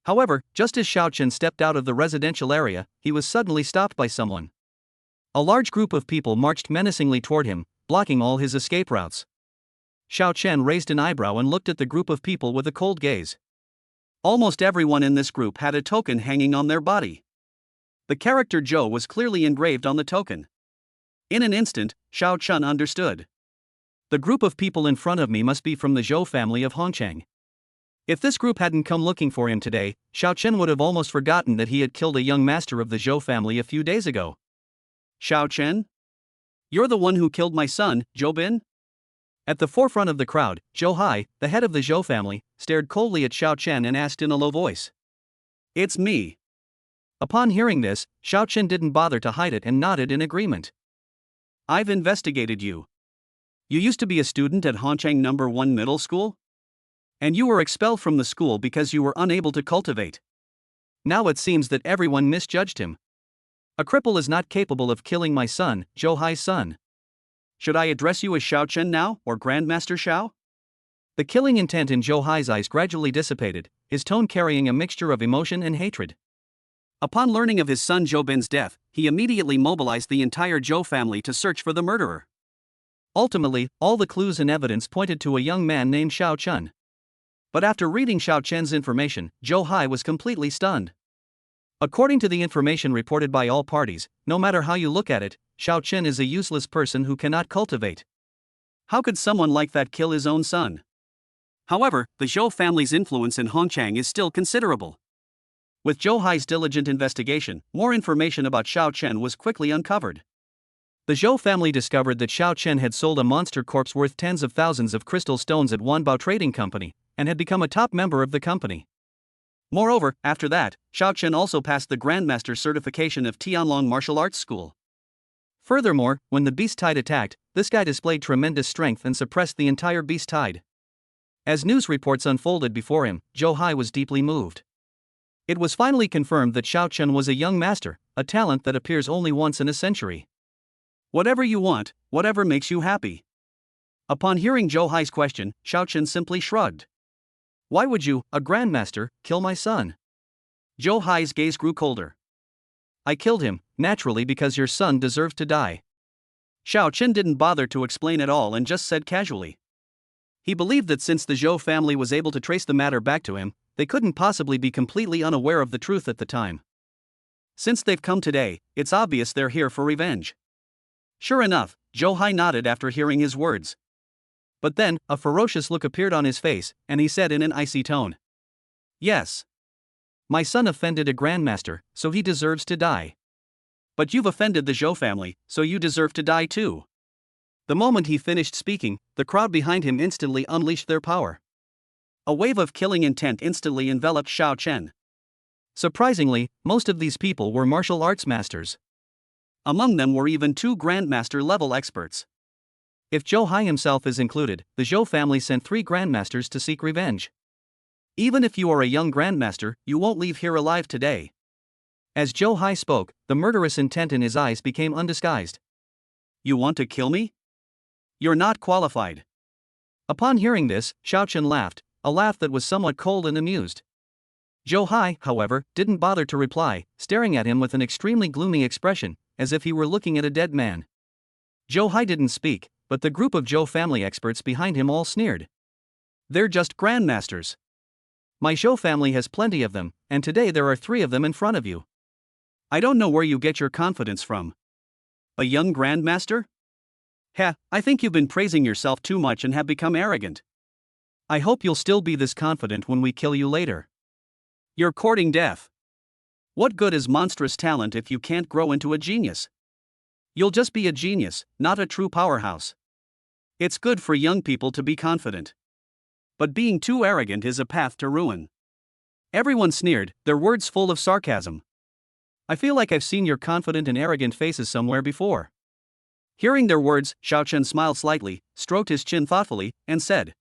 However, just as Xiaochen stepped out of the residential area, he was suddenly stopped by someone. A large group of people marched menacingly toward him, blocking all his escape routes. Xiao Chen raised an eyebrow and looked at the group of people with a cold gaze. Almost everyone in this group had a token hanging on their body. The character Zhou was clearly engraved on the token. In an instant, Xiao Chen understood. The group of people in front of me must be from the Zhou family of Hongchang. If this group hadn't come looking for him today, Xiao Chen would have almost forgotten that he had killed a young master of the Zhou family a few days ago. Xiao Chen? You're the one who killed my son, Zhou Bin? At the forefront of the crowd, Zhou Hai, the head of the Zhou family, stared coldly at Xiao Chen and asked in a low voice. It's me. Upon hearing this, Xiao Chen didn't bother to hide it and nodded in agreement. I've investigated you. You used to be a student at Hongchang No. 1 Middle School? And you were expelled from the school because you were unable to cultivate. Now it seems that everyone misjudged him. A cripple is not capable of killing my son, Zhou Hai's son. Should I address you as Xiao Chen now, or Grandmaster Xiao? The killing intent in Zhou Hai's eyes gradually dissipated, his tone carrying a mixture of emotion and hatred. Upon learning of his son Zhou Bin's death, he immediately mobilized the entire Zhou family to search for the murderer. Ultimately, all the clues and evidence pointed to a young man named Xiao Chen. But after reading Xiao Chen's information, Zhou Hai was completely stunned. According to the information reported by all parties, no matter how you look at it, Xiao Chen is a useless person who cannot cultivate. How could someone like that kill his own son? However, the Zhou family's influence in Hongchang is still considerable. With Zhou Hai's diligent investigation, more information about Xiao Chen was quickly uncovered. The Zhou family discovered that Xiao Chen had sold a monster corpse worth tens of thousands of crystal stones at Wanbao Trading Company, and had become a top member of the company. Moreover, after that, Xiao Chen also passed the Grandmaster certification of Tianlong Martial Arts School. Furthermore, when the beast tide attacked, this guy displayed tremendous strength and suppressed the entire beast tide. As news reports unfolded before him, Zhou Hai was deeply moved. It was finally confirmed that Xiao Chen was a young master, a talent that appears only once in a century. Whatever you want, whatever makes you happy. Upon hearing Zhou Hai's question, Xiao Chen simply shrugged. Why would you, a grandmaster, kill my son? Zhou Hai's gaze grew colder. I killed him, naturally, because your son deserves to die. Xiao Chen didn't bother to explain at all and just said casually. He believed that since the Zhou family was able to trace the matter back to him, they couldn't possibly be completely unaware of the truth at the time. Since they've come today, it's obvious they're here for revenge. Sure enough, Zhou Hai nodded after hearing his words. But then, a ferocious look appeared on his face, and he said in an icy tone. Yes. My son offended a grandmaster, so he deserves to die. But you've offended the Zhou family, so you deserve to die too. The moment he finished speaking, the crowd behind him instantly unleashed their power. A wave of killing intent instantly enveloped Xiao Chen. Surprisingly, most of these people were martial arts masters. Among them were even 2 grandmaster-level experts. If Zhou Hai himself is included, the Zhou family sent 3 grandmasters to seek revenge. Even if you are a young grandmaster, you won't leave here alive today. As Zhou Hai spoke, the murderous intent in his eyes became undisguised. You want to kill me? You're not qualified. Upon hearing this, Xiao Chen laughed, a laugh that was somewhat cold and amused. Zhou Hai, however, didn't bother to reply, staring at him with an extremely gloomy expression, as if he were looking at a dead man. Zhou Hai didn't speak, but the group of Zhou family experts behind him all sneered. They're just grandmasters. My Zhou family has plenty of them, and today there are 3 of them in front of you. I don't know where you get your confidence from. A young grandmaster? Heh, I think you've been praising yourself too much and have become arrogant. I hope you'll still be this confident when we kill you later. You're courting death. What good is monstrous talent if you can't grow into a genius? You'll just be a genius, not a true powerhouse. It's good for young people to be confident. But being too arrogant is a path to ruin. Everyone sneered, their words full of sarcasm. I feel like I've seen your confident and arrogant faces somewhere before. Hearing their words, Xiao Chen smiled slightly, stroked his chin thoughtfully, and said,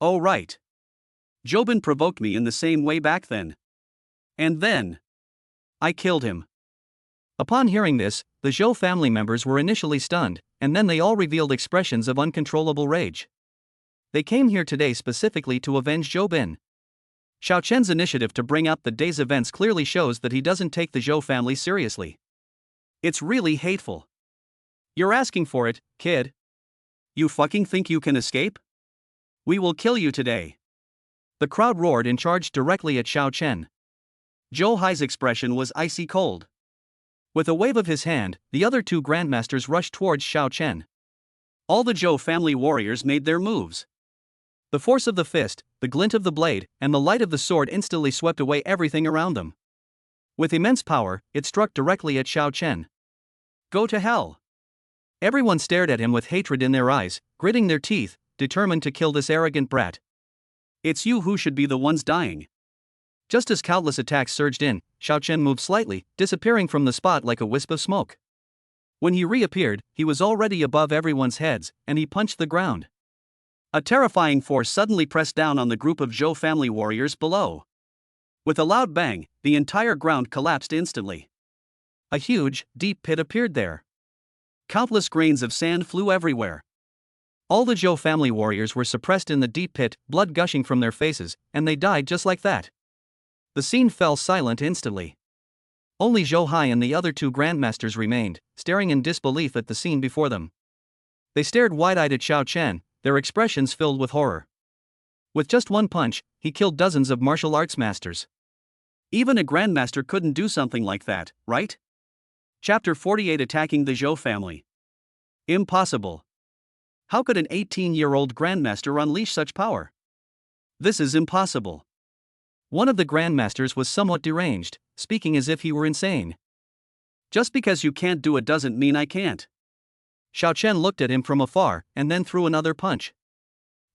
"Oh right. Zhou Bin provoked me in the same way back then. And then I killed him." Upon hearing this, the Zhou family members were initially stunned, and then they all revealed expressions of uncontrollable rage. They came here today specifically to avenge Zhou Bin. Xiao Chen's initiative to bring up the day's events clearly shows that he doesn't take the Zhou family seriously. It's really hateful. You're asking for it, kid. You fucking think you can escape? We will kill you today. The crowd roared and charged directly at Xiao Chen. Zhou Hai's expression was icy cold. With a wave of his hand, the other two grandmasters rushed towards Xiao Chen. All the Zhou family warriors made their moves. The force of the fist, the glint of the blade, and the light of the sword instantly swept away everything around them. With immense power, it struck directly at Xiao Chen. Go to hell! Everyone stared at him with hatred in their eyes, gritting their teeth, determined to kill this arrogant brat. It's you who should be the ones dying. Just as countless attacks surged in, Xiao Chen moved slightly, disappearing from the spot like a wisp of smoke. When he reappeared, he was already above everyone's heads, and he punched the ground. A terrifying force suddenly pressed down on the group of Zhou family warriors below. With a loud bang, the entire ground collapsed instantly. A huge, deep pit appeared there. Countless grains of sand flew everywhere. All the Zhou family warriors were suppressed in the deep pit, blood gushing from their faces, and they died just like that. The scene fell silent instantly. Only Zhou Hai and the other two grandmasters remained, staring in disbelief at the scene before them. They stared wide-eyed at Xiao Chen, their expressions filled with horror. With just one punch, he killed dozens of martial arts masters. Even a grandmaster couldn't do something like that, right? Chapter 48 Attacking the Zhou family. Impossible. How could an 18-year-old grandmaster unleash such power? This is impossible. One of the grandmasters was somewhat deranged, speaking as if he were insane. Just because you can't do it doesn't mean I can't. Xiao Chen looked at him from afar, and then threw another punch.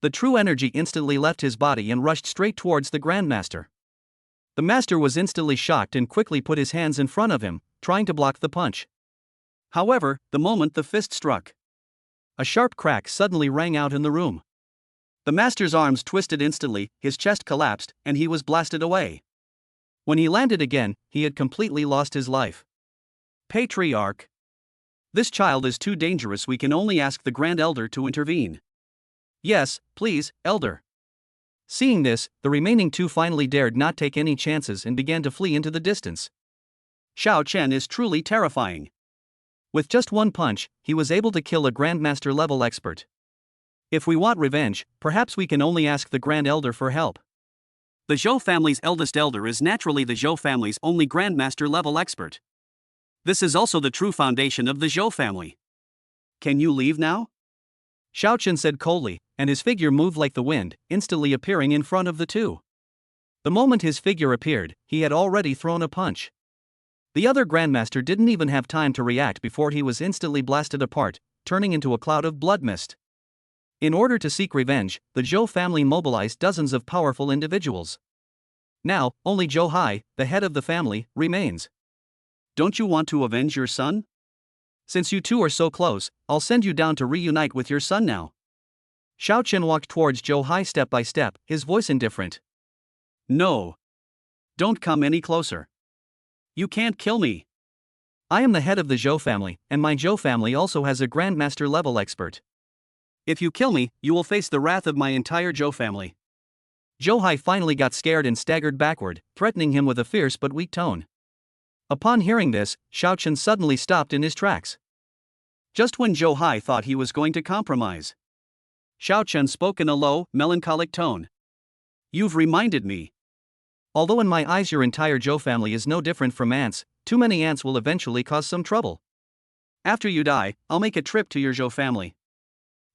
The true energy instantly left his body and rushed straight towards the grandmaster. The master was instantly shocked and quickly put his hands in front of him, trying to block the punch. However, the moment the fist struck, a sharp crack suddenly rang out in the room. The master's arms twisted instantly, his chest collapsed, and he was blasted away. When he landed again, he had completely lost his life. Patriarch. This child is too dangerous, we can only ask the Grand Elder to intervene. Yes, please, Elder. Seeing this, the remaining two finally dared not take any chances and began to flee into the distance. Xiao Chen is truly terrifying. With just one punch, he was able to kill a Grandmaster-level expert. If we want revenge, perhaps we can only ask the Grand Elder for help. The Zhou family's eldest elder is naturally the Zhou family's only Grandmaster-level expert. This is also the true foundation of the Zhou family. Can you leave now? Xiao Chen said coldly, and his figure moved like the wind, instantly appearing in front of the two. The moment his figure appeared, he had already thrown a punch. The other Grandmaster didn't even have time to react before he was instantly blasted apart, turning into a cloud of blood mist. In order to seek revenge, the Zhou family mobilized dozens of powerful individuals. Now, only Zhou Hai, the head of the family, remains. Don't you want to avenge your son? Since you two are so close, I'll send you down to reunite with your son now. Xiao Chen walked towards Zhou Hai step by step, his voice indifferent. No. Don't come any closer. You can't kill me. I am the head of the Zhou family, and my Zhou family also has a Grandmaster-level expert. If you kill me, you will face the wrath of my entire Zhou family. Zhou Hai finally got scared and staggered backward, threatening him with a fierce but weak tone. Upon hearing this, Xiao Chen suddenly stopped in his tracks. Just when Zhou Hai thought he was going to compromise, Xiao Chen spoke in a low, melancholic tone. You've reminded me. Although in my eyes your entire Zhou family is no different from ants, too many ants will eventually cause some trouble. After you die, I'll make a trip to your Zhou family.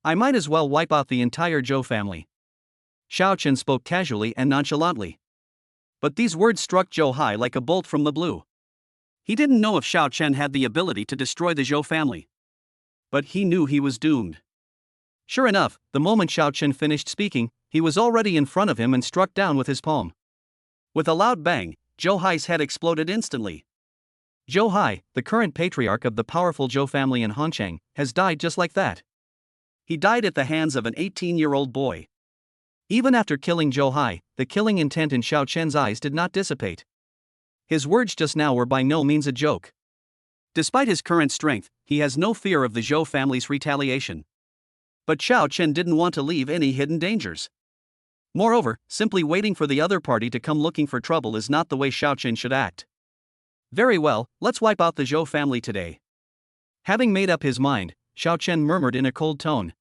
I might as well wipe out the entire Zhou family. Xiao Chen spoke casually and nonchalantly. But these words struck Zhou Hai like a bolt from the blue. He didn't know if Xiao Chen had the ability to destroy the Zhou family. But he knew he was doomed. Sure enough, the moment Xiao Chen finished speaking, he was already in front of him and struck down with his palm. With a loud bang, Zhou Hai's head exploded instantly. Zhou Hai, the current patriarch of the powerful Zhou family in Hancheng, has died just like that. He died at the hands of an 18-year-old boy. Even after killing Zhou Hai, the killing intent in Xiao Chen's eyes did not dissipate. His words just now were by no means a joke. Despite his current strength, he has no fear of the Zhou family's retaliation. But Xiao Chen didn't want to leave any hidden dangers. Moreover, simply waiting for the other party to come looking for trouble is not the way Xiao Chen should act. Very well, let's wipe out the Zhou family today. Having made up his mind, Xiao Chen murmured in a cold tone.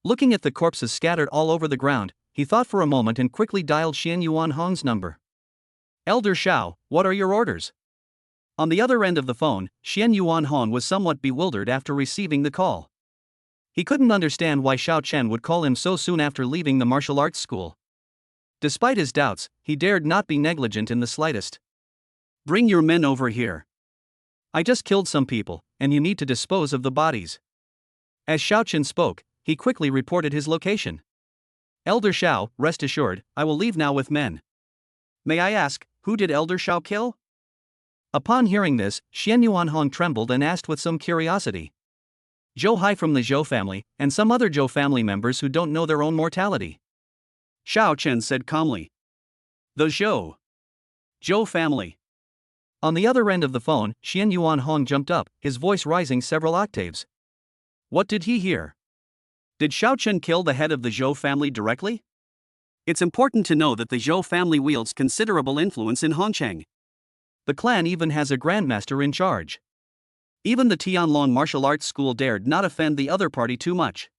Looking at the corpses scattered all over the ground, he thought for a moment and quickly dialed Xian Yuan Hong's number. "Elder Shao, what are your orders?" On the other end of the phone, Xian Yuan Hong was somewhat bewildered after receiving the call. He couldn't understand why Xiao Chen would call him so soon after leaving the martial arts school. Despite his doubts, he dared not be negligent in the slightest. "Bring your men over here. I just killed some people, and you need to dispose of the bodies." As Xiao Chen spoke, he quickly reported his location. "Elder Shao, rest assured, I will leave now with men." "May I ask, who did Elder Shao kill?" Upon hearing this, Xian Yuan Hong trembled and asked with some curiosity. "Zhou Hai from the Zhou family, and some other Zhou family members who don't know their own mortality," Xiao Chen said calmly. "The Zhou family." On the other end of the phone, Xian Yuan Hong jumped up, his voice rising several octaves. What did he hear? Did Xiao Chen kill the head of the Zhou family directly? It's important to know that the Zhou family wields considerable influence in Hongcheng. The clan even has a grandmaster in charge. Even the Tianlong martial arts school dared not offend the other party too much.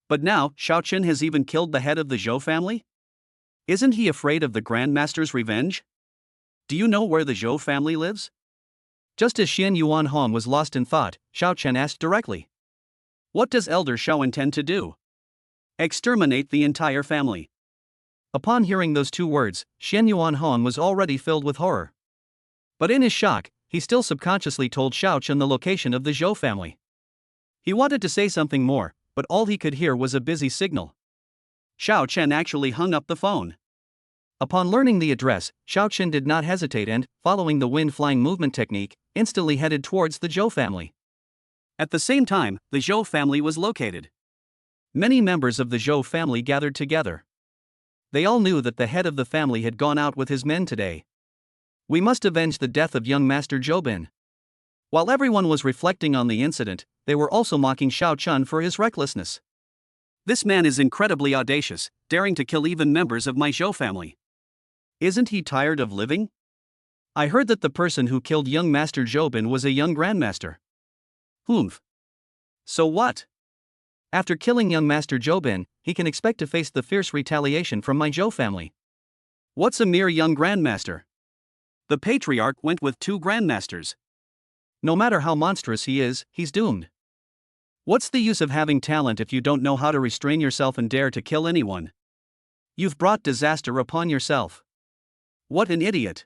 But now, Xiao Chen has even killed the head of the Zhou family? Isn't he afraid of the grandmaster's revenge? Do you know where the Zhou family lives? Just as Xian Yuan Hong was lost in thought, Xiao Chen asked directly. What does Elder Shao intend to do? Exterminate the entire family. Upon hearing those two words, Xian Yuan Hong was already filled with horror. But in his shock, he still subconsciously told Xiao Chen the location of the Zhou family. He wanted to say something more, but all he could hear was a busy signal. Xiao Chen actually hung up the phone. Upon learning the address, Xiao Chen did not hesitate and, following the wind-flying movement technique, instantly headed towards the Zhou family. At the same time, the Zhou family was located. Many members of the Zhou family gathered together. They all knew that the head of the family had gone out with his men today. We must avenge the death of young Master Zhoubin. While everyone was reflecting on the incident, they were also mocking Xiao Chen for his recklessness. This man is incredibly audacious, daring to kill even members of my Zhou family. Isn't he tired of living? I heard that the person who killed young Master Zhoubin was a young grandmaster. Humph. So what? After killing young Master Zhoubin, he can expect to face the fierce retaliation from my Zhou family. What's a mere young grandmaster? The patriarch went with 2 grandmasters. No matter how monstrous he is, he's doomed. What's the use of having talent if you don't know how to restrain yourself and dare to kill anyone? You've brought disaster upon yourself. What an idiot.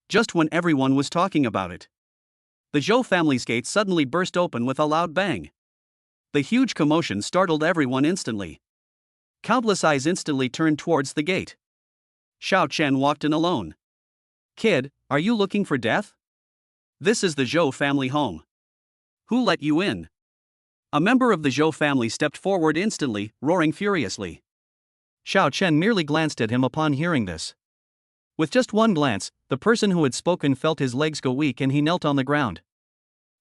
Just when everyone was talking about it, the Zhou family's gate suddenly burst open with a loud bang. The huge commotion startled everyone instantly. Countless eyes instantly turned towards the gate. Xiao Chen walked in alone. Kid, are you looking for death? This is the Zhou family home. Who let you in? A member of the Zhou family stepped forward instantly, roaring furiously. Xiao Chen merely glanced at him upon hearing this. With just one glance, the person who had spoken felt his legs go weak and he knelt on the ground.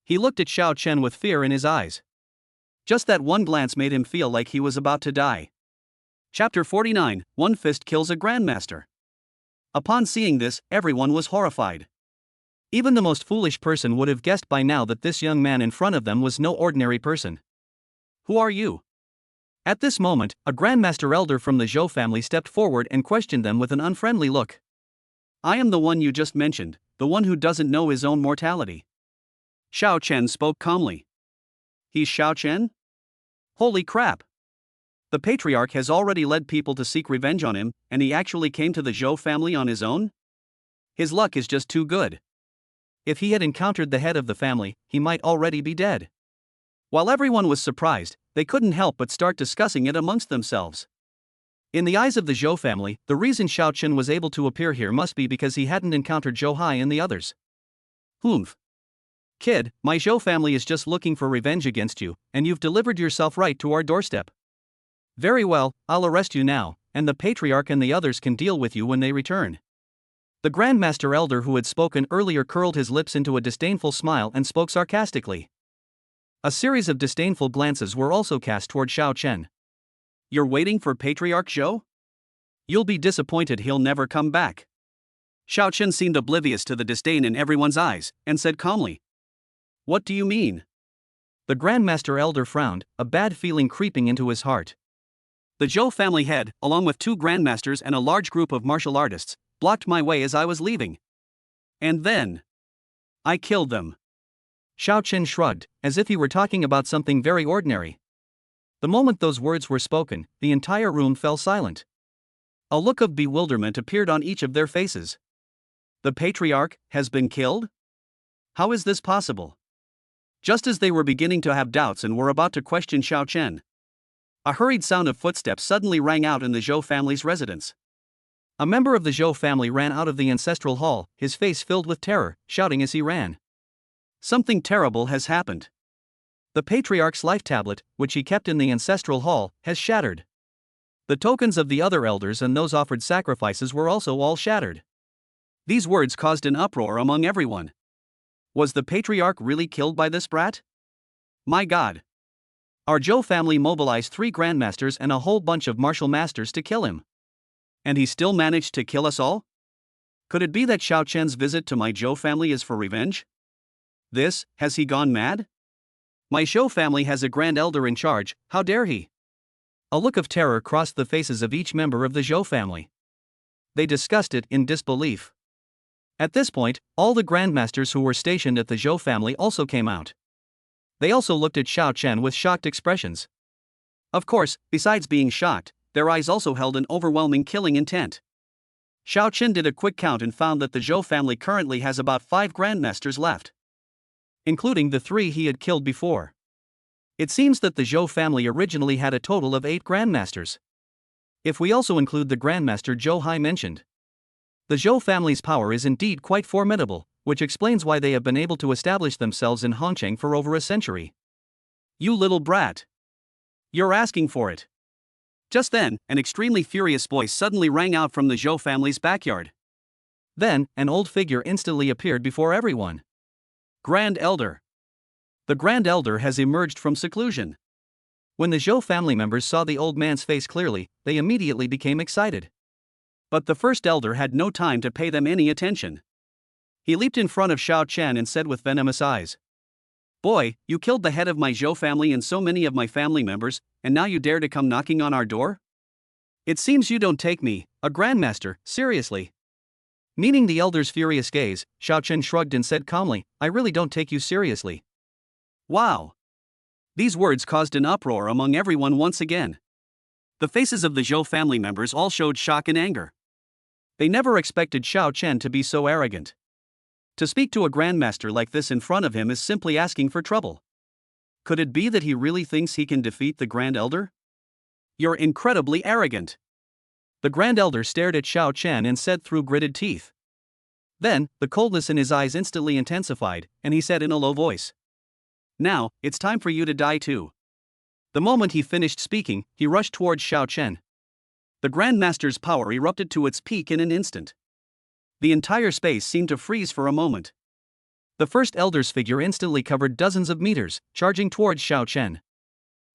He looked at Xiao Chen with fear in his eyes. Just that one glance made him feel like he was about to die. Chapter 49, One Fist Kills a Grandmaster. Upon seeing this, everyone was horrified. Even the most foolish person would have guessed by now that this young man in front of them was no ordinary person. Who are you? At this moment, a Grandmaster Elder from the Zhou family stepped forward and questioned them with an unfriendly look. I am the one you just mentioned, the one who doesn't know his own mortality. Xiao Chen spoke calmly. He's Xiao Chen? Holy crap! The patriarch has already led people to seek revenge on him, and he actually came to the Zhou family on his own? His luck is just too good. If he had encountered the head of the family, he might already be dead. While everyone was surprised, they couldn't help but start discussing it amongst themselves. In the eyes of the Zhou family, the reason Xiao Chen was able to appear here must be because he hadn't encountered Zhou Hai and the others. Humph. Kid, my Zhou family is just looking for revenge against you, and you've delivered yourself right to our doorstep. Very well, I'll arrest you now, and the patriarch and the others can deal with you when they return. The Grandmaster Elder who had spoken earlier curled his lips into a disdainful smile and spoke sarcastically. A series of disdainful glances were also cast toward Xiao Chen. You're waiting for Patriarch Zhou? You'll be disappointed he'll never come back. Xiao Chen seemed oblivious to the disdain in everyone's eyes, and said calmly. What do you mean? The Grandmaster Elder frowned, a bad feeling creeping into his heart. The Zhou family head, along with 2 grandmasters and a large group of martial artists, blocked my way as I was leaving. And then I killed them. Xiao Chen shrugged, as if he were talking about something very ordinary. The moment those words were spoken, the entire room fell silent. A look of bewilderment appeared on each of their faces. The patriarch has been killed? How is this possible? Just as they were beginning to have doubts and were about to question Xiao Chen, a hurried sound of footsteps suddenly rang out in the Zhou family's residence. A member of the Zhou family ran out of the ancestral hall, his face filled with terror, shouting as he ran. Something terrible has happened. The patriarch's life tablet, which he kept in the ancestral hall, has shattered. The tokens of the other elders and those offered sacrifices were also all shattered. These words caused an uproar among everyone. Was the patriarch really killed by this brat? My God! Our Zhou family mobilized 3 grandmasters and a whole bunch of martial masters to kill him. And he still managed to kill us all? Could it be that Xiao Chen's visit to my Zhou family is for revenge? Has he gone mad? My Zhou family has a grand elder in charge, how dare he? A look of terror crossed the faces of each member of the Zhou family. They discussed it in disbelief. At this point, all the grandmasters who were stationed at the Zhou family also came out. They also looked at Xiao Chen with shocked expressions. Of course, besides being shocked, their eyes also held an overwhelming killing intent. Xiao Chen did a quick count and found that the Zhou family currently has about 5 grandmasters left, including the 3 he had killed before. It seems that the Zhou family originally had a total of 8 grandmasters. If we also include the grandmaster Zhou Hai mentioned, the Zhou family's power is indeed quite formidable, which explains why they have been able to establish themselves in Hongcheng for over a century. You little brat! You're asking for it! Just then, an extremely furious voice suddenly rang out from the Zhou family's backyard. Then, an old figure instantly appeared before everyone. Grand Elder! The Grand Elder has emerged from seclusion. When the Zhou family members saw the old man's face clearly, they immediately became excited. But the first elder had no time to pay them any attention. He leaped in front of Xiao Chen and said with venomous eyes, "Boy, you killed the head of my Zhou family and so many of my family members, and now you dare to come knocking on our door? It seems you don't take me, a grandmaster, seriously." Meaning the elder's furious gaze, Xiao Chen shrugged and said calmly, "I really don't take you seriously." Wow! These words caused an uproar among everyone once again. The faces of the Zhou family members all showed shock and anger. They never expected Xiao Chen to be so arrogant. To speak to a grandmaster like this in front of him is simply asking for trouble. Could it be that he really thinks he can defeat the Grand Elder? You're incredibly arrogant. The Grand Elder stared at Xiao Chen and said through gritted teeth. Then, the coldness in his eyes instantly intensified, and he said in a low voice, "Now, it's time for you to die too." The moment he finished speaking, he rushed towards Xiao Chen. The Grandmaster's power erupted to its peak in an instant. The entire space seemed to freeze for a moment. The first elder's figure instantly covered dozens of meters, charging towards Xiao Chen.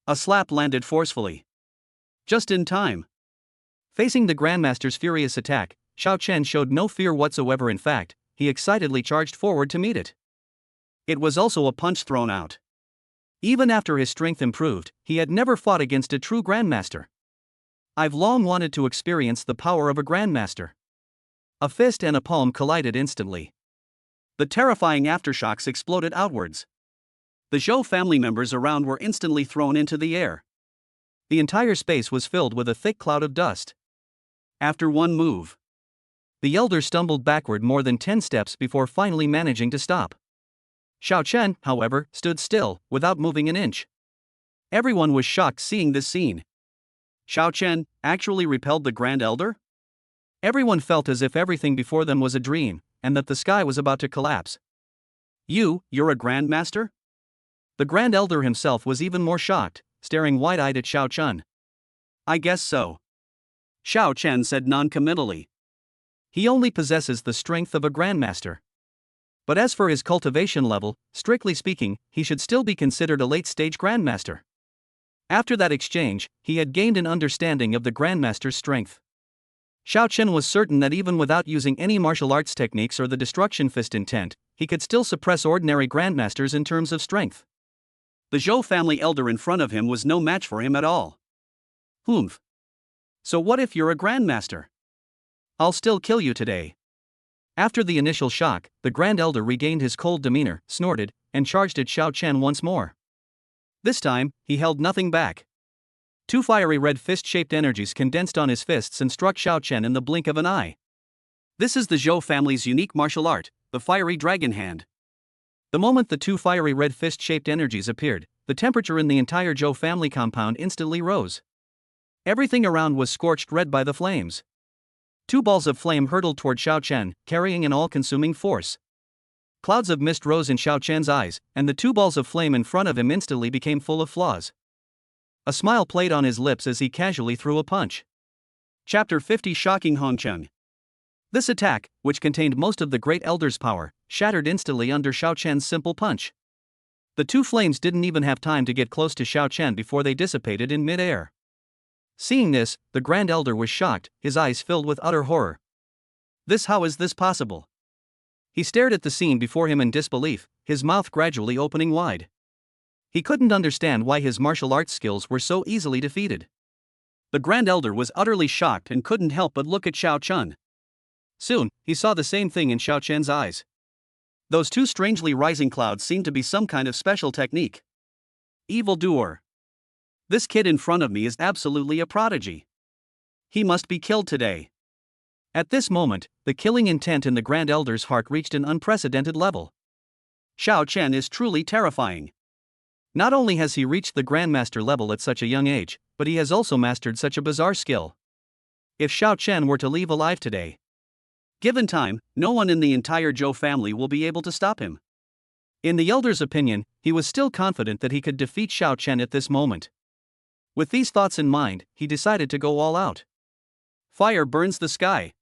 A slap landed forcefully. Just in time. Facing the Grandmaster's furious attack, Xiao Chen showed no fear whatsoever. In fact, he excitedly charged forward to meet it. It was also a punch thrown out. Even after his strength improved, he had never fought against a true Grandmaster. I've long wanted to experience the power of a Grandmaster. A fist and a palm collided instantly. The terrifying aftershocks exploded outwards. The Zhou family members around were instantly thrown into the air. The entire space was filled with a thick cloud of dust. After one move, the elder stumbled backward more than 10 steps before finally managing to stop. Xiao Chen, however, stood still, without moving an inch. Everyone was shocked seeing this scene. Xiao Chen actually repelled the Grand Elder? Everyone felt as if everything before them was a dream, and that the sky was about to collapse. You're a Grandmaster? The Grand Elder himself was even more shocked, staring wide-eyed at Xiao Chen. I guess so. Xiao Chen said non-committally. He only possesses the strength of a Grandmaster. But as for his cultivation level, strictly speaking, he should still be considered a late-stage Grandmaster. After that exchange, he had gained an understanding of the Grandmaster's strength. Xiao Chen was certain that even without using any martial arts techniques or the destruction fist intent, he could still suppress ordinary Grandmasters in terms of strength. The Zhou family elder in front of him was no match for him at all. Humph. So what if you're a grandmaster? I'll still kill you today. After the initial shock, the Grand Elder regained his cold demeanor, snorted, and charged at Xiao Chen once more. This time, he held nothing back. Two fiery red fist-shaped energies condensed on his fists and struck Xiao Chen in the blink of an eye. This is the Zhou family's unique martial art, the fiery dragon hand. The moment the two fiery red fist-shaped energies appeared, the temperature in the entire Zhou family compound instantly rose. Everything around was scorched red by the flames. Two balls of flame hurtled toward Xiao Chen, carrying an all-consuming force. Clouds of mist rose in Xiao Chen's eyes, and the two balls of flame in front of him instantly became full of flaws. A smile played on his lips as he casually threw a punch. Chapter 50 Shocking Hongcheng. This attack, which contained most of the Great Elder's power, shattered instantly under Xiao Chen's simple punch. The two flames didn't even have time to get close to Xiao Chen before they dissipated in mid-air. Seeing this, the Grand Elder was shocked, his eyes filled with utter horror. How is this possible? He stared at the scene before him in disbelief, his mouth gradually opening wide. He couldn't understand why his martial arts skills were so easily defeated. The Grand Elder was utterly shocked and couldn't help but look at Xiao Chen. Soon, he saw the same thing in Xiao Chen's eyes. Those two strangely rising clouds seemed to be some kind of special technique. Evildoer. This kid in front of me is absolutely a prodigy. He must be killed today. At this moment, the killing intent in the Grand Elder's heart reached an unprecedented level. Xiao Chen is truly terrifying. Not only has he reached the Grandmaster level at such a young age, but he has also mastered such a bizarre skill. If Xiao Chen were to leave alive today, given time, no one in the entire Zhou family will be able to stop him. In the Elder's opinion, he was still confident that he could defeat Xiao Chen at this moment. With these thoughts in mind, he decided to go all out. Fire burns the sky.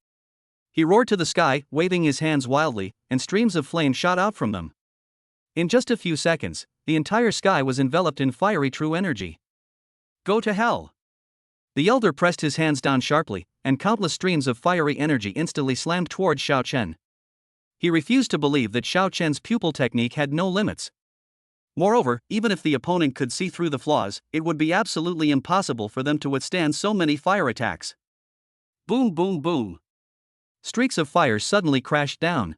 He roared to the sky, waving his hands wildly, and streams of flame shot out from them. In just a few seconds, the entire sky was enveloped in fiery true energy. Go to hell. The Elder pressed his hands down sharply, and countless streams of fiery energy instantly slammed towards Xiao Chen. He refused to believe that Xiao Chen's pupil technique had no limits. Moreover, even if the opponent could see through the flaws, it would be absolutely impossible for them to withstand so many fire attacks. Boom, boom, boom. Streaks of fire suddenly crashed down.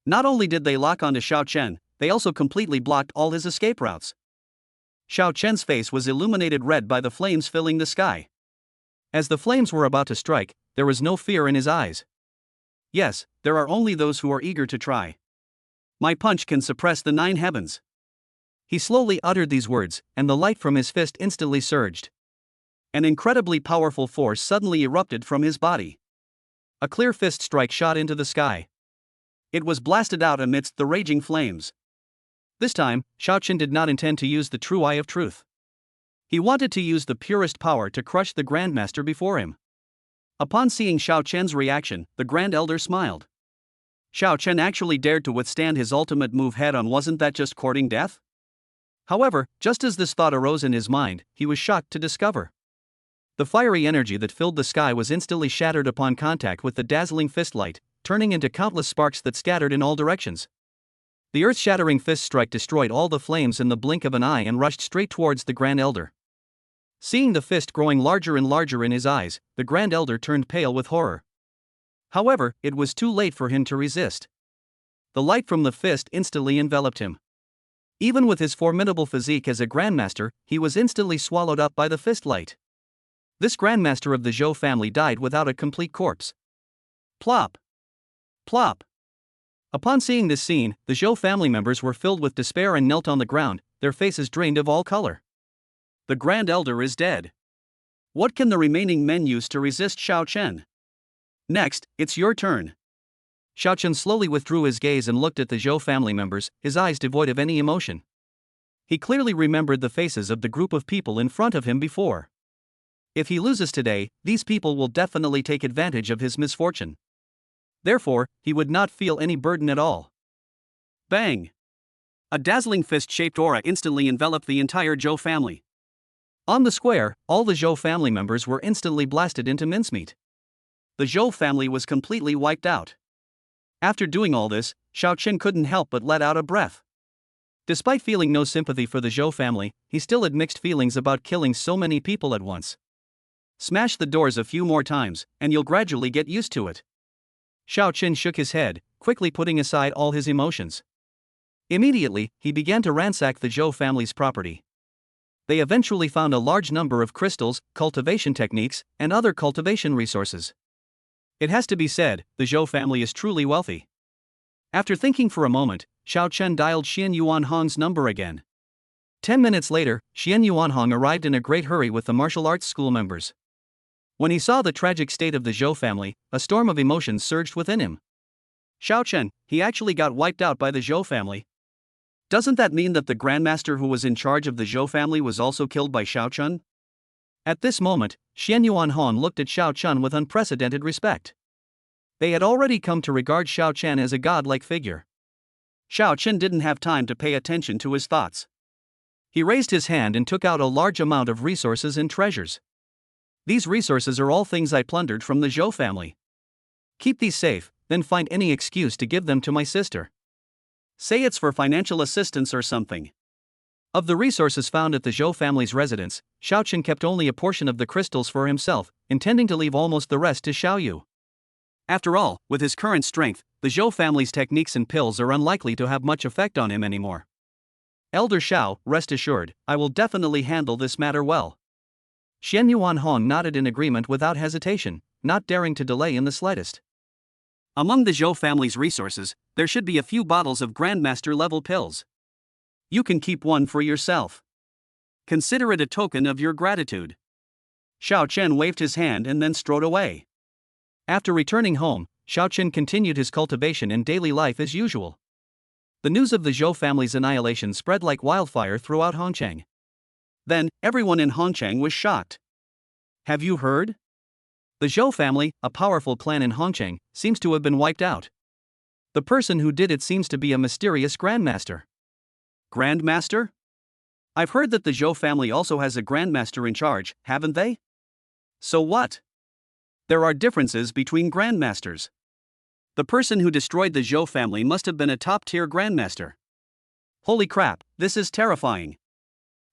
Not only did they lock onto Xiao Chen, they also completely blocked all his escape routes. Xiao Chen's face was illuminated red by the flames filling the sky. As the flames were about to strike, there was no fear in his eyes. Yes, there are only those who are eager to try. My punch can suppress the 9 heavens. He slowly uttered these words, and the light from his fist instantly surged. An incredibly powerful force suddenly erupted from his body. A clear fist strike shot into the sky. It was blasted out amidst the raging flames. This time, Xiao Chen did not intend to use the true eye of truth. He wanted to use the purest power to crush the Grandmaster before him. Upon seeing Xiao Chen's reaction, the Grand Elder smiled. Xiao Chen actually dared to withstand his ultimate move head-on. Wasn't that just courting death? However, just as this thought arose in his mind, he was shocked to discover the fiery energy that filled the sky was instantly shattered upon contact with the dazzling fist light, turning into countless sparks that scattered in all directions. The earth-shattering fist strike destroyed all the flames in the blink of an eye and rushed straight towards the Grand Elder. Seeing the fist growing larger and larger in his eyes, the Grand Elder turned pale with horror. However, it was too late for him to resist. The light from the fist instantly enveloped him. Even with his formidable physique as a Grandmaster, he was instantly swallowed up by the fist light. This Grandmaster of the Zhou family died without a complete corpse. Plop! Plop! Upon seeing this scene, the Zhou family members were filled with despair and knelt on the ground, their faces drained of all color. The Grand Elder is dead. What can the remaining men use to resist Xiao Chen? Next, it's your turn. Xiao Chen slowly withdrew his gaze and looked at the Zhou family members, his eyes devoid of any emotion. He clearly remembered the faces of the group of people in front of him before. If he loses today, these people will definitely take advantage of his misfortune. Therefore, he would not feel any burden at all. Bang! A dazzling fist-shaped aura instantly enveloped the entire Zhou family. On the square, all the Zhou family members were instantly blasted into mincemeat. The Zhou family was completely wiped out. After doing all this, Xiao Chen couldn't help but let out a breath. Despite feeling no sympathy for the Zhou family, he still had mixed feelings about killing so many people at once. Smash the doors a few more times, and you'll gradually get used to it. Xiao Qin shook his head, quickly putting aside all his emotions. Immediately, he began to ransack the Zhou family's property. They eventually found a large number of crystals, cultivation techniques, and other cultivation resources. It has to be said, the Zhou family is truly wealthy. After thinking for a moment, Xiao Chen dialed Xian Yuanhong's number again. 10 minutes later, Xian Yuanhong arrived in a great hurry with the martial arts school members. When he saw the tragic state of the Zhou family, a storm of emotions surged within him. Xiao Chen, he actually got wiped out by the Zhou family. Doesn't that mean that the grandmaster who was in charge of the Zhou family was also killed by Xiao Chen? At this moment, Xian Yuanhong looked at Xiao Chen with unprecedented respect. They had already come to regard Xiao Chen as a godlike figure. Xiao Chen didn't have time to pay attention to his thoughts. He raised his hand and took out a large amount of resources and treasures. These resources are all things I plundered from the Zhou family. Keep these safe, then find any excuse to give them to my sister. Say it's for financial assistance or something. Of the resources found at the Zhou family's residence, Xiao Chen kept only a portion of the crystals for himself, intending to leave almost the rest to Xiao Yu. After all, with his current strength, the Zhou family's techniques and pills are unlikely to have much effect on him anymore. Elder Xiao, rest assured, I will definitely handle this matter well. Xian Yuanhong nodded in agreement without hesitation, not daring to delay in the slightest. Among the Zhou family's resources, there should be a few bottles of Grandmaster-level pills. You can keep one for yourself. Consider it a token of your gratitude. Xiao Chen waved his hand and then strode away. After returning home, Xiao Chen continued his cultivation and daily life as usual. The news of the Zhou family's annihilation spread like wildfire throughout Hongqiang. Then, everyone in Hongqiang was shocked. Have you heard? The Zhou family, a powerful clan in Hongqiang, seems to have been wiped out. The person who did it seems to be a mysterious grandmaster. Grandmaster? I've heard that the Zhou family also has a grandmaster in charge, haven't they? So what? There are differences between grandmasters. The person who destroyed the Zhou family must have been a top-tier grandmaster. Holy crap, this is terrifying.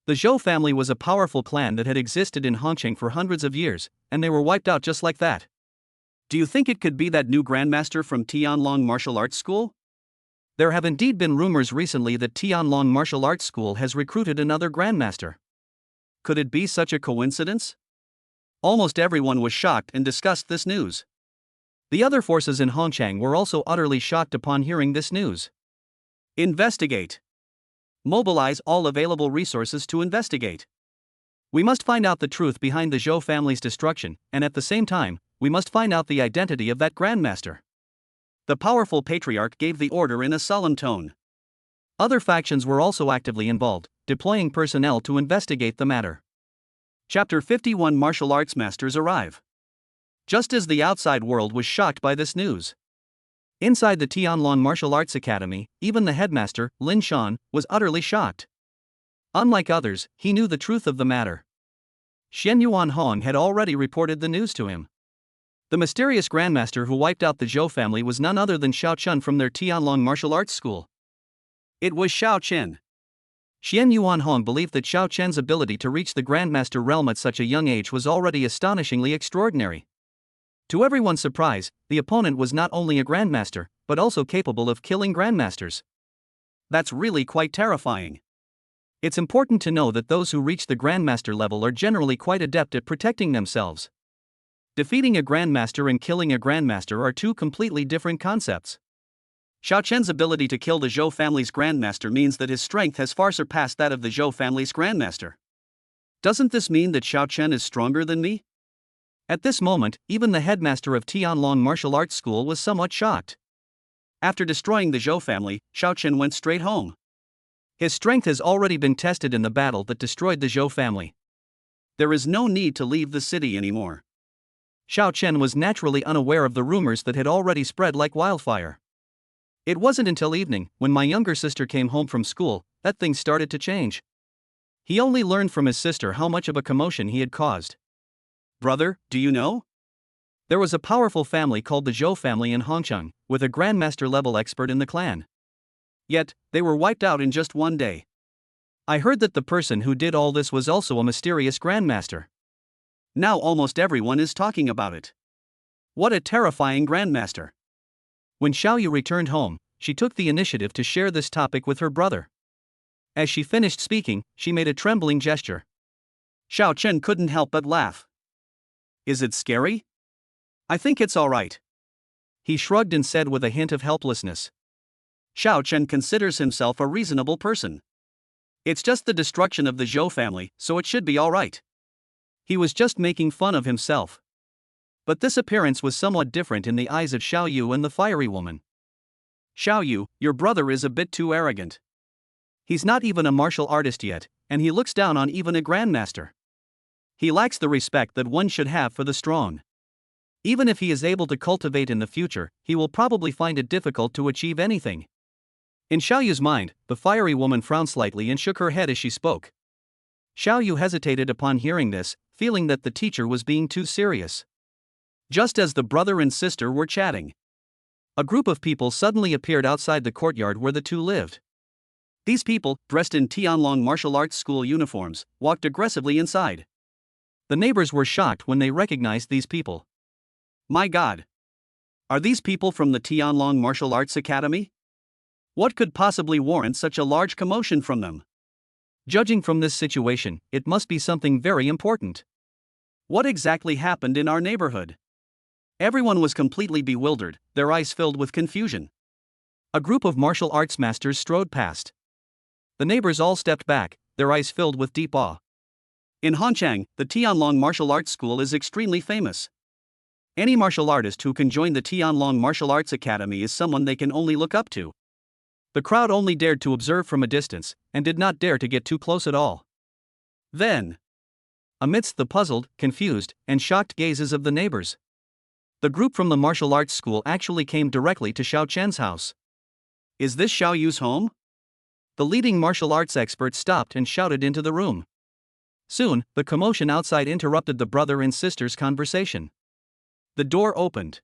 The Zhou family was a powerful clan that had existed in Hongqiang for hundreds of years, and they were wiped out just like that. Do you think it could be that new grandmaster from Tianlong Martial Arts School? There have indeed been rumors recently that Tianlong Martial Arts School has recruited another grandmaster. Could it be such a coincidence? Almost everyone was shocked and discussed this news. The other forces in Hongqiang were also utterly shocked upon hearing this news. Investigate. Mobilize all available resources to investigate. We must find out the truth behind the Zhou family's destruction, and at the same time, we must find out the identity of that grandmaster. The powerful patriarch gave the order in a solemn tone. Other factions were also actively involved, deploying personnel to investigate the matter. Chapter 51 Martial Arts Masters arrive. Just as the outside world was shocked by this news. Inside the Tianlong Martial Arts Academy, even the headmaster, Lin Shan, was utterly shocked. Unlike others, he knew the truth of the matter. Xian Yuanhong had already reported the news to him. The mysterious grandmaster who wiped out the Zhou family was none other than Xiao Chen from their Tianlong Martial Arts School. It was Xiao Chen. Xian Yuanhong believed that Xiao Chen's ability to reach the grandmaster realm at such a young age was already astonishingly extraordinary. To everyone's surprise, the opponent was not only a grandmaster, but also capable of killing grandmasters. That's really quite terrifying. It's important to know that those who reach the grandmaster level are generally quite adept at protecting themselves. Defeating a grandmaster and killing a grandmaster are two completely different concepts. Xiao Chen's ability to kill the Zhou family's grandmaster means that his strength has far surpassed that of the Zhou family's grandmaster. Doesn't this mean that Xiao Chen is stronger than me? At this moment, even the headmaster of Tianlong Martial Arts School was somewhat shocked. After destroying the Zhou family, Xiao Chen went straight home. His strength has already been tested in the battle that destroyed the Zhou family. There is no need to leave the city anymore. Xiao Chen was naturally unaware of the rumors that had already spread like wildfire. It wasn't until evening, when my younger sister came home from school, that things started to change. He only learned from his sister how much of a commotion he had caused. Brother, do you know? There was a powerful family called the Zhou family in Hongqiang, with a grandmaster-level expert in the clan. Yet, they were wiped out in just one day. I heard that the person who did all this was also a mysterious grandmaster. Now almost everyone is talking about it. What a terrifying grandmaster. When Xiaoyu returned home, she took the initiative to share this topic with her brother. As she finished speaking, she made a trembling gesture. Xiao Chen couldn't help but laugh. Is it scary? I think it's alright. He shrugged and said with a hint of helplessness. Xiao Chen considers himself a reasonable person. It's just the destruction of the Zhou family, so it should be alright. He was just making fun of himself. But this appearance was somewhat different in the eyes of Xiaoyu and the fiery woman. Xiaoyu, your brother is a bit too arrogant. He's not even a martial artist yet, and he looks down on even a grandmaster. He lacks the respect that one should have for the strong. Even if he is able to cultivate in the future, he will probably find it difficult to achieve anything. In Xiaoyu's mind, the fiery woman frowned slightly and shook her head as she spoke. Xiaoyu hesitated upon hearing this, feeling that the teacher was being too serious. Just as the brother and sister were chatting, a group of people suddenly appeared outside the courtyard where the two lived. These people, dressed in Tianlong martial arts school uniforms, walked aggressively inside. The neighbors were shocked when they recognized these people. My God! Are these people from the Tianlong Martial Arts Academy? What could possibly warrant such a large commotion from them? Judging from this situation, it must be something very important. What exactly happened in our neighborhood? Everyone was completely bewildered, their eyes filled with confusion. A group of martial arts masters strode past. The neighbors all stepped back, their eyes filled with deep awe. In Hanchang, the Tianlong Martial Arts School is extremely famous. Any martial artist who can join the Tianlong Martial Arts Academy is someone they can only look up to. The crowd only dared to observe from a distance, and did not dare to get too close at all. Then, amidst the puzzled, confused, and shocked gazes of the neighbors, the group from the martial arts school actually came directly to Xiao Chen's house. Is this Xiaoyu's home? The leading martial arts expert stopped and shouted into the room. Soon, the commotion outside interrupted the brother and sister's conversation. The door opened.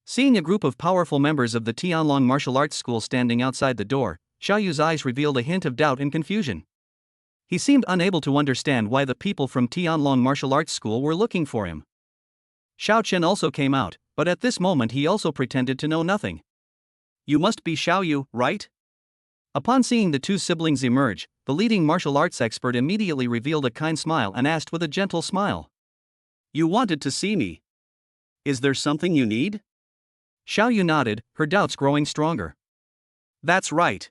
Seeing a group of powerful members of the Tianlong Martial Arts School standing outside the door, Xiaoyu's eyes revealed a hint of doubt and confusion. He seemed unable to understand why the people from Tianlong Martial Arts School were looking for him. Xiao Chen also came out, but at this moment he also pretended to know nothing. You must be Xiaoyu, right? Upon seeing the two siblings emerge, the leading martial arts expert immediately revealed a kind smile and asked with a gentle smile. You wanted to see me. Is there something you need? Xiaoyu nodded, her doubts growing stronger. That's right.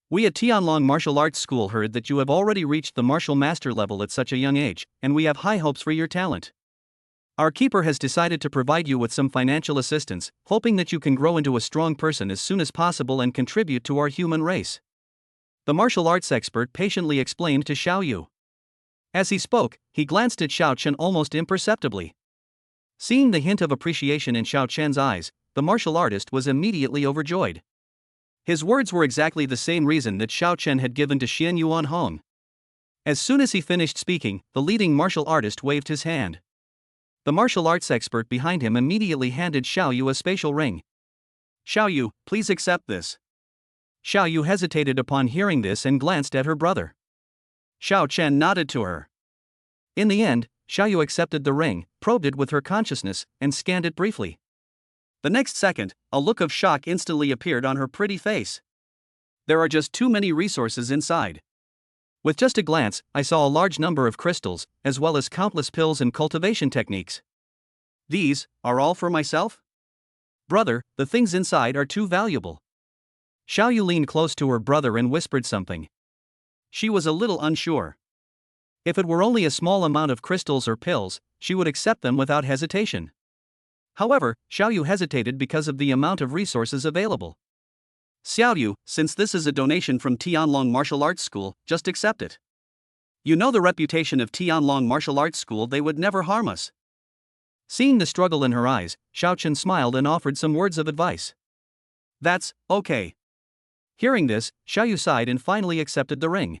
We at Tianlong Martial Arts School heard that you have already reached the martial master level at such a young age, and we have high hopes for your talent. Our keeper has decided to provide you with some financial assistance, hoping that you can grow into a strong person as soon as possible and contribute to our human race. The martial arts expert patiently explained to Xiaoyu. As he spoke, he glanced at Xiao Chen almost imperceptibly. Seeing the hint of appreciation in Xiao Chen's eyes, the martial artist was immediately overjoyed. His words were exactly the same reason that Xiao Chen had given to Xian Yuan Hong. As soon as he finished speaking, the leading martial artist waved his hand. The martial arts expert behind him immediately handed Xiaoyu a spatial ring. Xiaoyu, please accept this. Xiaoyu hesitated upon hearing this and glanced at her brother. Xiao Chen nodded to her. In the end, Xiaoyu accepted the ring, probed it with her consciousness, and scanned it briefly. The next second, a look of shock instantly appeared on her pretty face. There are just too many resources inside. With just a glance, I saw a large number of crystals, as well as countless pills and cultivation techniques. These are all for myself? Brother, the things inside are too valuable. Xiaoyu leaned close to her brother and whispered something. She was a little unsure. If it were only a small amount of crystals or pills, she would accept them without hesitation. However, Xiaoyu hesitated because of the amount of resources available. Xiaoyu, since this is a donation from Tianlong Martial Arts School, just accept it. You know the reputation of Tianlong Martial Arts School, they would never harm us. Seeing the struggle in her eyes, Xiao Chen smiled and offered some words of advice. That's okay. Hearing this, Xiaoyu sighed and finally accepted the ring.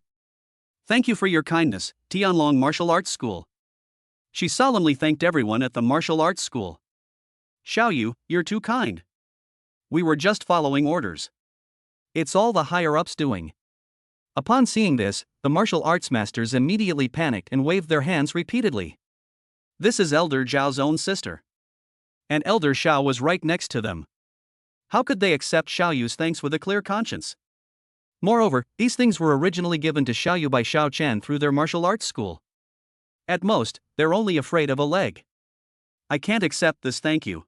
Thank you for your kindness, Tianlong Martial Arts School. She solemnly thanked everyone at the martial arts school. Xiaoyu, you're too kind. We were just following orders. It's all the higher-ups doing. Upon seeing this, the martial arts masters immediately panicked and waved their hands repeatedly. This is Elder Zhao's own sister. And Elder Xiao was right next to them. How could they accept Xiaoyu's thanks with a clear conscience? Moreover, these things were originally given to Xiaoyu by Xiao Chen through their martial arts school. At most, they're only afraid of a leg. I can't accept this, thank you.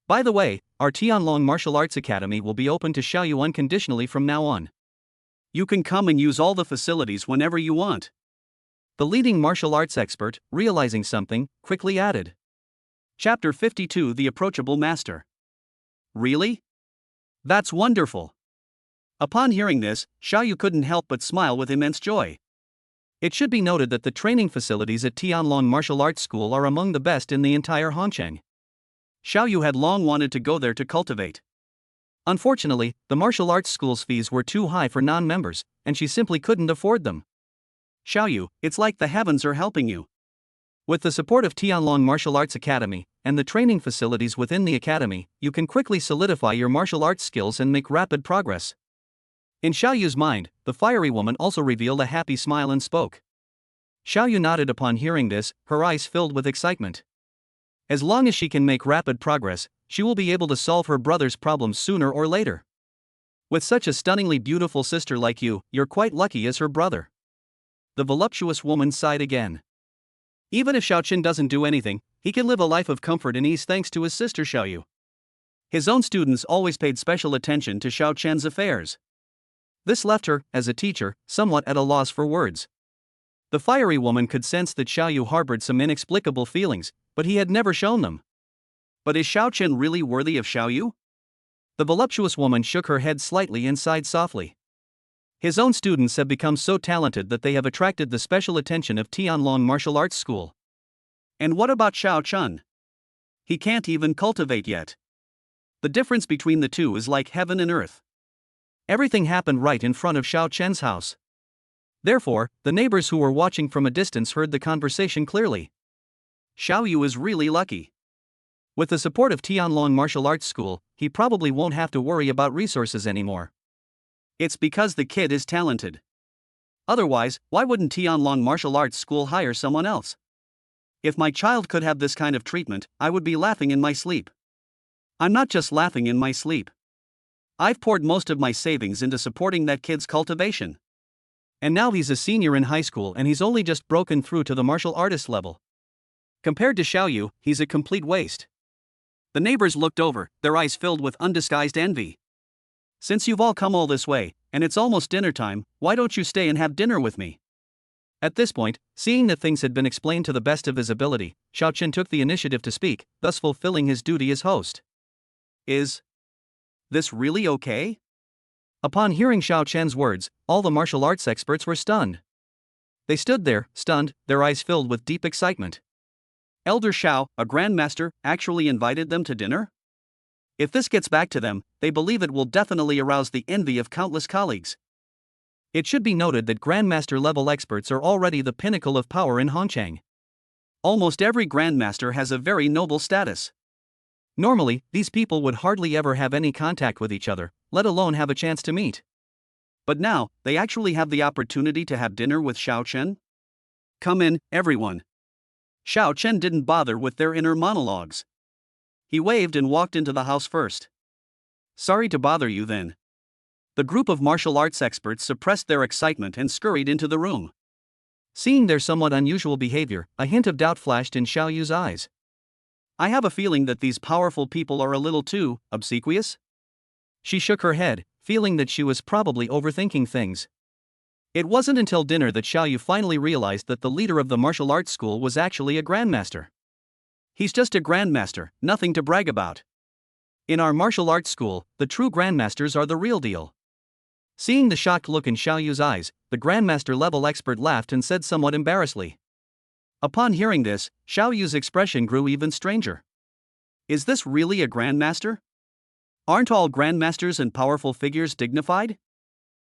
By the way, our Tianlong Martial Arts Academy will be open to Xiaoyu unconditionally from now on. You can come and use all the facilities whenever you want. The leading martial arts expert, realizing something, quickly added. Chapter 52: The Approachable Master. Really? That's wonderful. Upon hearing this, Xiaoyu couldn't help but smile with immense joy. It should be noted that the training facilities at Tianlong Martial Arts School are among the best in the entire Hongcheng. Xiaoyu had long wanted to go there to cultivate. Unfortunately, the martial arts school's fees were too high for non-members, and she simply couldn't afford them. Xiaoyu, it's like the heavens are helping you. With the support of Tianlong Martial Arts Academy, and the training facilities within the academy, you can quickly solidify your martial arts skills and make rapid progress. In Xiaoyu's mind, the fiery woman also revealed a happy smile and spoke. Xiaoyu nodded upon hearing this, her eyes filled with excitement. As long as she can make rapid progress, she will be able to solve her brother's problems sooner or later. With such a stunningly beautiful sister like you, you're quite lucky as her brother. The voluptuous woman sighed again. Even if Xiaoqin doesn't do anything, he can live a life of comfort and ease thanks to his sister Xiaoyu. His own students always paid special attention to Xiao Chen's affairs. This left her, as a teacher, somewhat at a loss for words. The fiery woman could sense that Xiaoyu harbored some inexplicable feelings, but he had never shown them. But is Xiao Chen really worthy of Xiaoyu? The voluptuous woman shook her head slightly and sighed softly. His own students have become so talented that they have attracted the special attention of Tianlong Martial Arts School. And what about Xiao Chen? He can't even cultivate yet. The difference between the two is like heaven and earth. Everything happened right in front of Xiao Chen's house. Therefore, the neighbors who were watching from a distance heard the conversation clearly. Xiaoyu is really lucky. With the support of Tianlong Martial Arts School, he probably won't have to worry about resources anymore. It's because the kid is talented. Otherwise, why wouldn't Tianlong Martial Arts School hire someone else? If my child could have this kind of treatment, I would be laughing in my sleep. I'm not just laughing in my sleep. I've poured most of my savings into supporting that kid's cultivation. And now he's a senior in high school and he's only just broken through to the martial artist level. Compared to Xiaoyu, he's a complete waste. The neighbors looked over, their eyes filled with undisguised envy. Since you've all come all this way, and it's almost dinner time, why don't you stay and have dinner with me? At this point, seeing that things had been explained to the best of his ability, Xiao Chen took the initiative to speak, thus fulfilling his duty as host. Is this really okay? Upon hearing Xiao Chen's words, all the martial arts experts were stunned. They stood there, stunned, their eyes filled with deep excitement. Elder Xiao, a grandmaster, actually invited them to dinner? If this gets back to them, they believe it will definitely arouse the envy of countless colleagues. It should be noted that grandmaster level experts are already the pinnacle of power in Hongcheng. Almost every grandmaster has a very noble status. Normally, these people would hardly ever have any contact with each other, let alone have a chance to meet. But now, they actually have the opportunity to have dinner with Xiao Chen? Come in, everyone. Xiao Chen didn't bother with their inner monologues. He waved and walked into the house first. Sorry to bother you then. The group of martial arts experts suppressed their excitement and scurried into the room. Seeing their somewhat unusual behavior, a hint of doubt flashed in Xiaoyu's eyes. I have a feeling that these powerful people are a little too obsequious. She shook her head, feeling that she was probably overthinking things. It wasn't until dinner that Xiaoyu finally realized that the leader of the martial arts school was actually a grandmaster. He's just a grandmaster, nothing to brag about. In our martial arts school, the true grandmasters are the real deal. Seeing the shocked look in Xiaoyu's eyes, the grandmaster level expert laughed and said somewhat embarrassedly. Upon hearing this, Xiaoyu's expression grew even stranger. Is this really a grandmaster? Aren't all grandmasters and powerful figures dignified?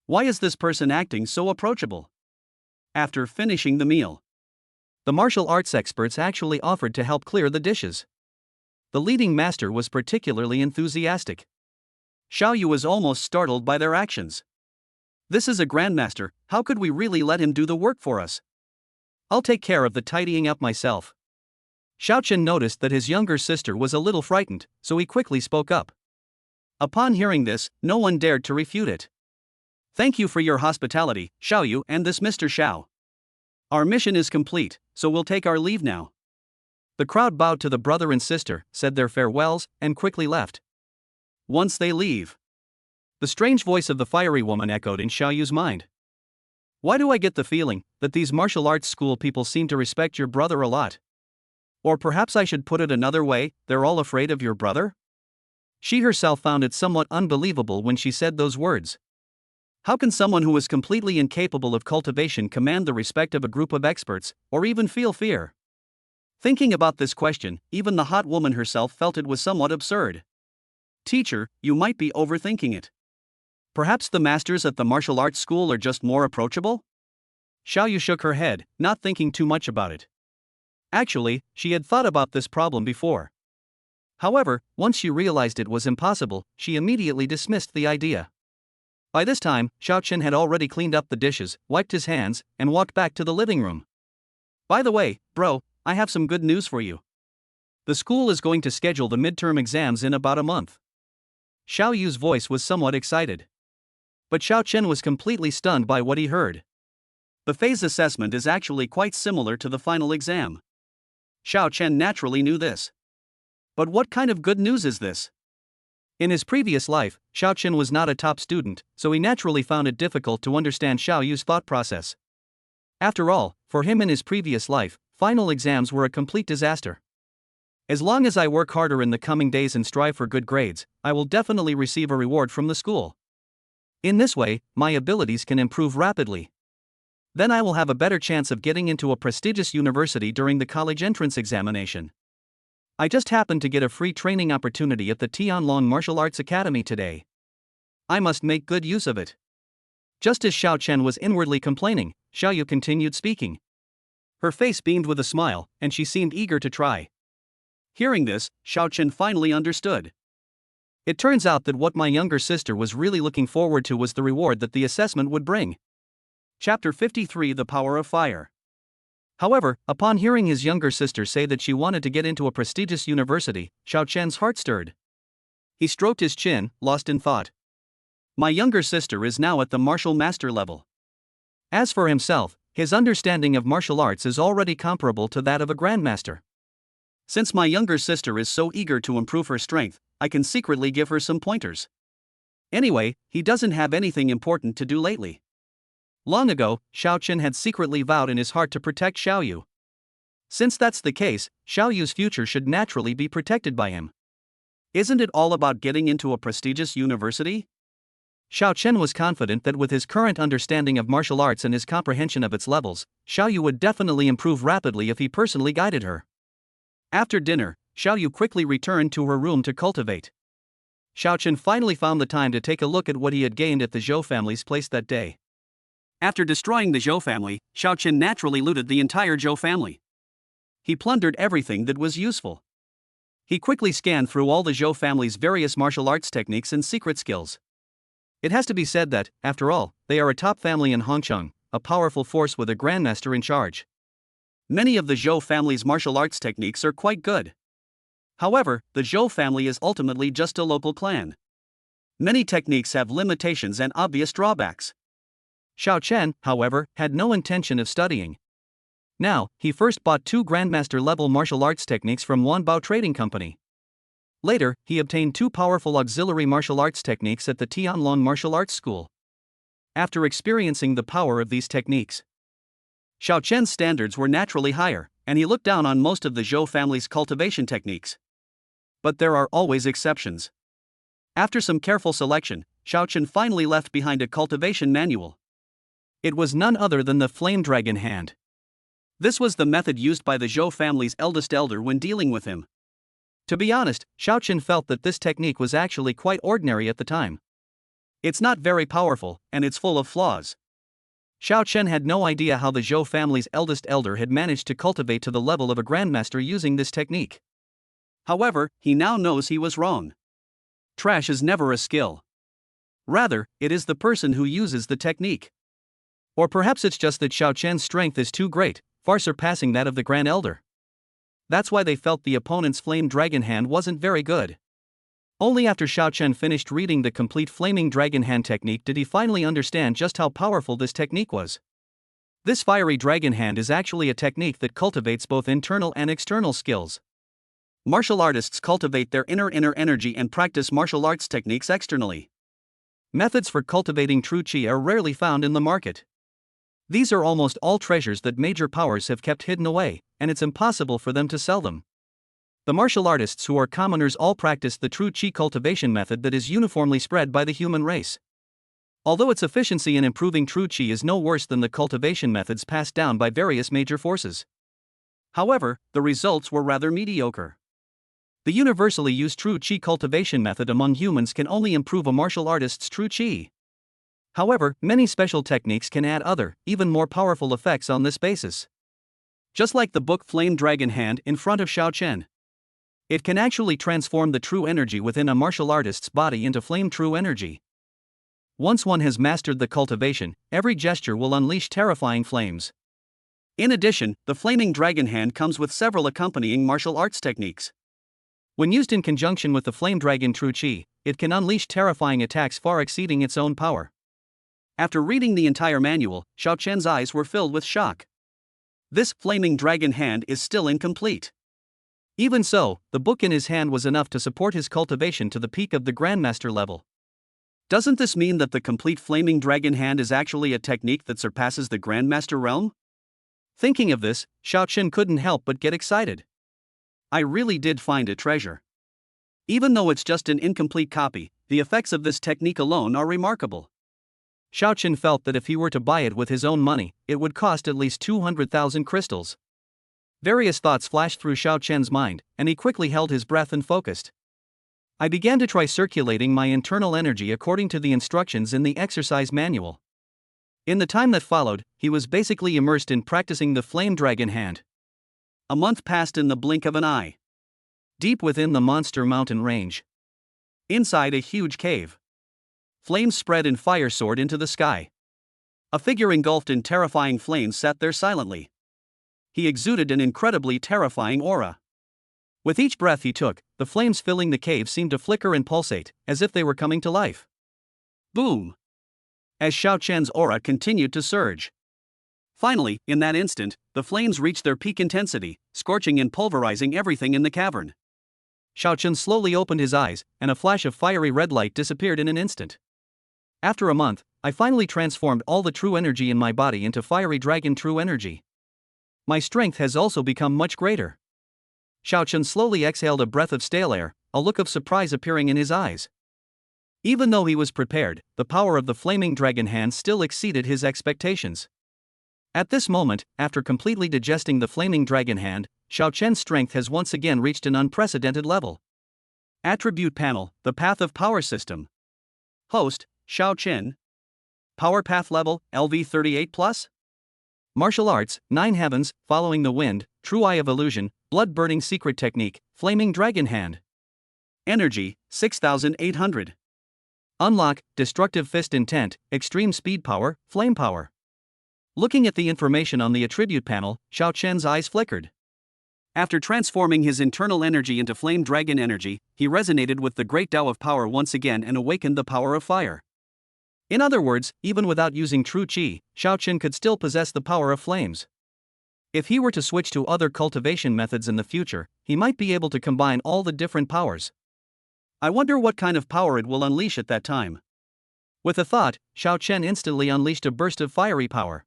Why is this person acting so approachable? After finishing the meal, the martial arts experts actually offered to help clear the dishes. The leading master was particularly enthusiastic. Xiao Yu was almost startled by their actions. This is a grandmaster, how could we really let him do the work for us? I'll take care of the tidying up myself. Xiaochen noticed that his younger sister was a little frightened, so he quickly spoke up. Upon hearing this, no one dared to refute it. Thank you for your hospitality, Xiao Yu and this Mr. Xiao. Our mission is complete, so we'll take our leave now. The crowd bowed to the brother and sister, said their farewells, and quickly left. Once they leave, the strange voice of the fiery woman echoed in Xiao Yu's mind. Why do I get the feeling that these martial arts school people seem to respect your brother a lot? Or perhaps I should put it another way, they're all afraid of your brother? She herself found it somewhat unbelievable when she said those words. How can someone who is completely incapable of cultivation command the respect of a group of experts, or even feel fear? Thinking about this question, even the hot woman herself felt it was somewhat absurd. Teacher, you might be overthinking it. Perhaps the masters at the martial arts school are just more approachable? Xiao Yu shook her head, not thinking too much about it. Actually, she had thought about this problem before. However, once she realized it was impossible, she immediately dismissed the idea. By this time, Xiaochen had already cleaned up the dishes, wiped his hands, and walked back to the living room. By the way, bro, I have some good news for you. The school is going to schedule the midterm exams in about a month. Xiao Yu's voice was somewhat excited. But Xiao Chen was completely stunned by what he heard. The phase assessment is actually quite similar to the final exam. Xiao Chen naturally knew this. But what kind of good news is this? In his previous life, Xiao Chen was not a top student, so he naturally found it difficult to understand Xiao Yu's thought process. After all, for him in his previous life, final exams were a complete disaster. As long as I work harder in the coming days and strive for good grades, I will definitely receive a reward from the school. In this way, my abilities can improve rapidly. Then I will have a better chance of getting into a prestigious university during the college entrance examination. I just happened to get a free training opportunity at the Tianlong Martial Arts Academy today. I must make good use of it. Just as Xiao Chen was inwardly complaining, Xiao Yu continued speaking. Her face beamed with a smile, and she seemed eager to try. Hearing this, Xiao Chen finally understood. It turns out that what my younger sister was really looking forward to was the reward that the assessment would bring. Chapter 53: The Power of Fire. However, upon hearing his younger sister say that she wanted to get into a prestigious university, Xiao Chen's heart stirred. He stroked his chin, lost in thought. My younger sister is now at the martial master level. As for himself, his understanding of martial arts is already comparable to that of a grandmaster. Since my younger sister is so eager to improve her strength, I can secretly give her some pointers. Anyway, he doesn't have anything important to do lately. Long ago, Xiao Chen had secretly vowed in his heart to protect Xiao Yu. Since that's the case, Xiao Yu's future should naturally be protected by him. Isn't it all about getting into a prestigious university? Xiao Chen was confident that with his current understanding of martial arts and his comprehension of its levels, Xiao Yu would definitely improve rapidly if he personally guided her. After dinner, Xiao Yu quickly returned to her room to cultivate. Xiao Chen finally found the time to take a look at what he had gained at the Zhou family's place that day. After destroying the Zhou family, Xiao Chen naturally looted the entire Zhou family. He plundered everything that was useful. He quickly scanned through all the Zhou family's various martial arts techniques and secret skills. It has to be said that, after all, they are a top family in Hongcheng, a powerful force with a grandmaster in charge. Many of the Zhou family's martial arts techniques are quite good. However, the Zhou family is ultimately just a local clan. Many techniques have limitations and obvious drawbacks. Xiao Chen, however, had no intention of studying. Now, he first bought 2 grandmaster-level martial arts techniques from Wanbao Trading Company. Later, he obtained 2 powerful auxiliary martial arts techniques at the Tianlong Martial Arts School. After experiencing the power of these techniques, Xiao Chen's standards were naturally higher, and he looked down on most of the Zhou family's cultivation techniques. But there are always exceptions. After some careful selection, Xiao Chen finally left behind a cultivation manual. It was none other than the Flame Dragon Hand. This was the method used by the Zhou family's eldest elder when dealing with him. To be honest, Xiao Chen felt that this technique was actually quite ordinary at the time. It's not very powerful, and it's full of flaws. Xiao Chen had no idea how the Zhou family's eldest elder had managed to cultivate to the level of a grandmaster using this technique. However, he now knows he was wrong. Trash is never a skill. Rather, it is the person who uses the technique. Or perhaps it's just that Xiao Chen's strength is too great, far surpassing that of the Grand Elder. That's why they felt the opponent's Flame Dragon Hand wasn't very good. Only after Xiao Chen finished reading the complete Flaming Dragon Hand technique did he finally understand just how powerful this technique was. This Fiery Dragon Hand is actually a technique that cultivates both internal and external skills. Martial artists cultivate their inner energy and practice martial arts techniques externally. Methods for cultivating true Qi are rarely found in the market. These are almost all treasures that major powers have kept hidden away, and it's impossible for them to sell them. The martial artists who are commoners all practice the true Qi cultivation method that is uniformly spread by the human race. Although its efficiency in improving true Qi is no worse than the cultivation methods passed down by various major forces. However, the results were rather mediocre. The universally used true Qi cultivation method among humans can only improve a martial artist's true Qi. However, many special techniques can add other, even more powerful effects on this basis. Just like the book Flame Dragon Hand in front of Xiao Chen. It can actually transform the true energy within a martial artist's body into flame true energy. Once one has mastered the cultivation, every gesture will unleash terrifying flames. In addition, the Flaming Dragon Hand comes with several accompanying martial arts techniques. When used in conjunction with the Flame Dragon True Qi, it can unleash terrifying attacks far exceeding its own power. After reading the entire manual, Xiao Chen's eyes were filled with shock. This Flaming Dragon Hand is still incomplete. Even so, the book in his hand was enough to support his cultivation to the peak of the Grandmaster level. Doesn't this mean that the complete Flaming Dragon Hand is actually a technique that surpasses the Grandmaster realm? Thinking of this, Xiao Chen couldn't help but get excited. I really did find a treasure. Even though it's just an incomplete copy, the effects of this technique alone are remarkable. Xiao Chen felt that if he were to buy it with his own money, it would cost at least 200,000 crystals. Various thoughts flashed through Xiao Chen's mind, and he quickly held his breath and focused. I began to try circulating my internal energy according to the instructions in the exercise manual. In the time that followed, he was basically immersed in practicing the Flame Dragon Hand. A month passed in the blink of an eye. Deep within the monster mountain range. Inside a huge cave. Flames spread and fire soared into the sky. A figure engulfed in terrifying flames sat there silently. He exuded an incredibly terrifying aura. With each breath he took, the flames filling the cave seemed to flicker and pulsate, as if they were coming to life. Boom! As Xiao Chen's aura continued to surge. Finally, in that instant, the flames reached their peak intensity, scorching and pulverizing everything in the cavern. Xiao Chen slowly opened his eyes, and a flash of fiery red light disappeared in an instant. After a month, I finally transformed all the true energy in my body into Fiery Dragon True Energy. My strength has also become much greater. Xiao Chen slowly exhaled a breath of stale air, a look of surprise appearing in his eyes. Even though he was prepared, the power of the Flaming Dragon Hand still exceeded his expectations. At this moment, after completely digesting the Flaming Dragon Hand, Xiao Chen's strength has once again reached an unprecedented level. Attribute Panel, the Path of Power System. Host, Xiao Chen. Power Path Level, LV38+. Martial Arts, 9 Heavens, Following the Wind, True Eye of Illusion, Blood Burning Secret Technique, Flaming Dragon Hand. Energy, 6,800. Unlock, Destructive Fist Intent, Extreme Speed Power, Flame Power. Looking at the information on the attribute panel, Xiao Chen's eyes flickered. After transforming his internal energy into Flame Dragon energy, he resonated with the great Tao of power once again and awakened the power of fire. In other words, even without using true Qi, Xiao Chen could still possess the power of flames. If he were to switch to other cultivation methods in the future, he might be able to combine all the different powers. I wonder what kind of power it will unleash at that time. With a thought, Xiao Chen instantly unleashed a burst of fiery power.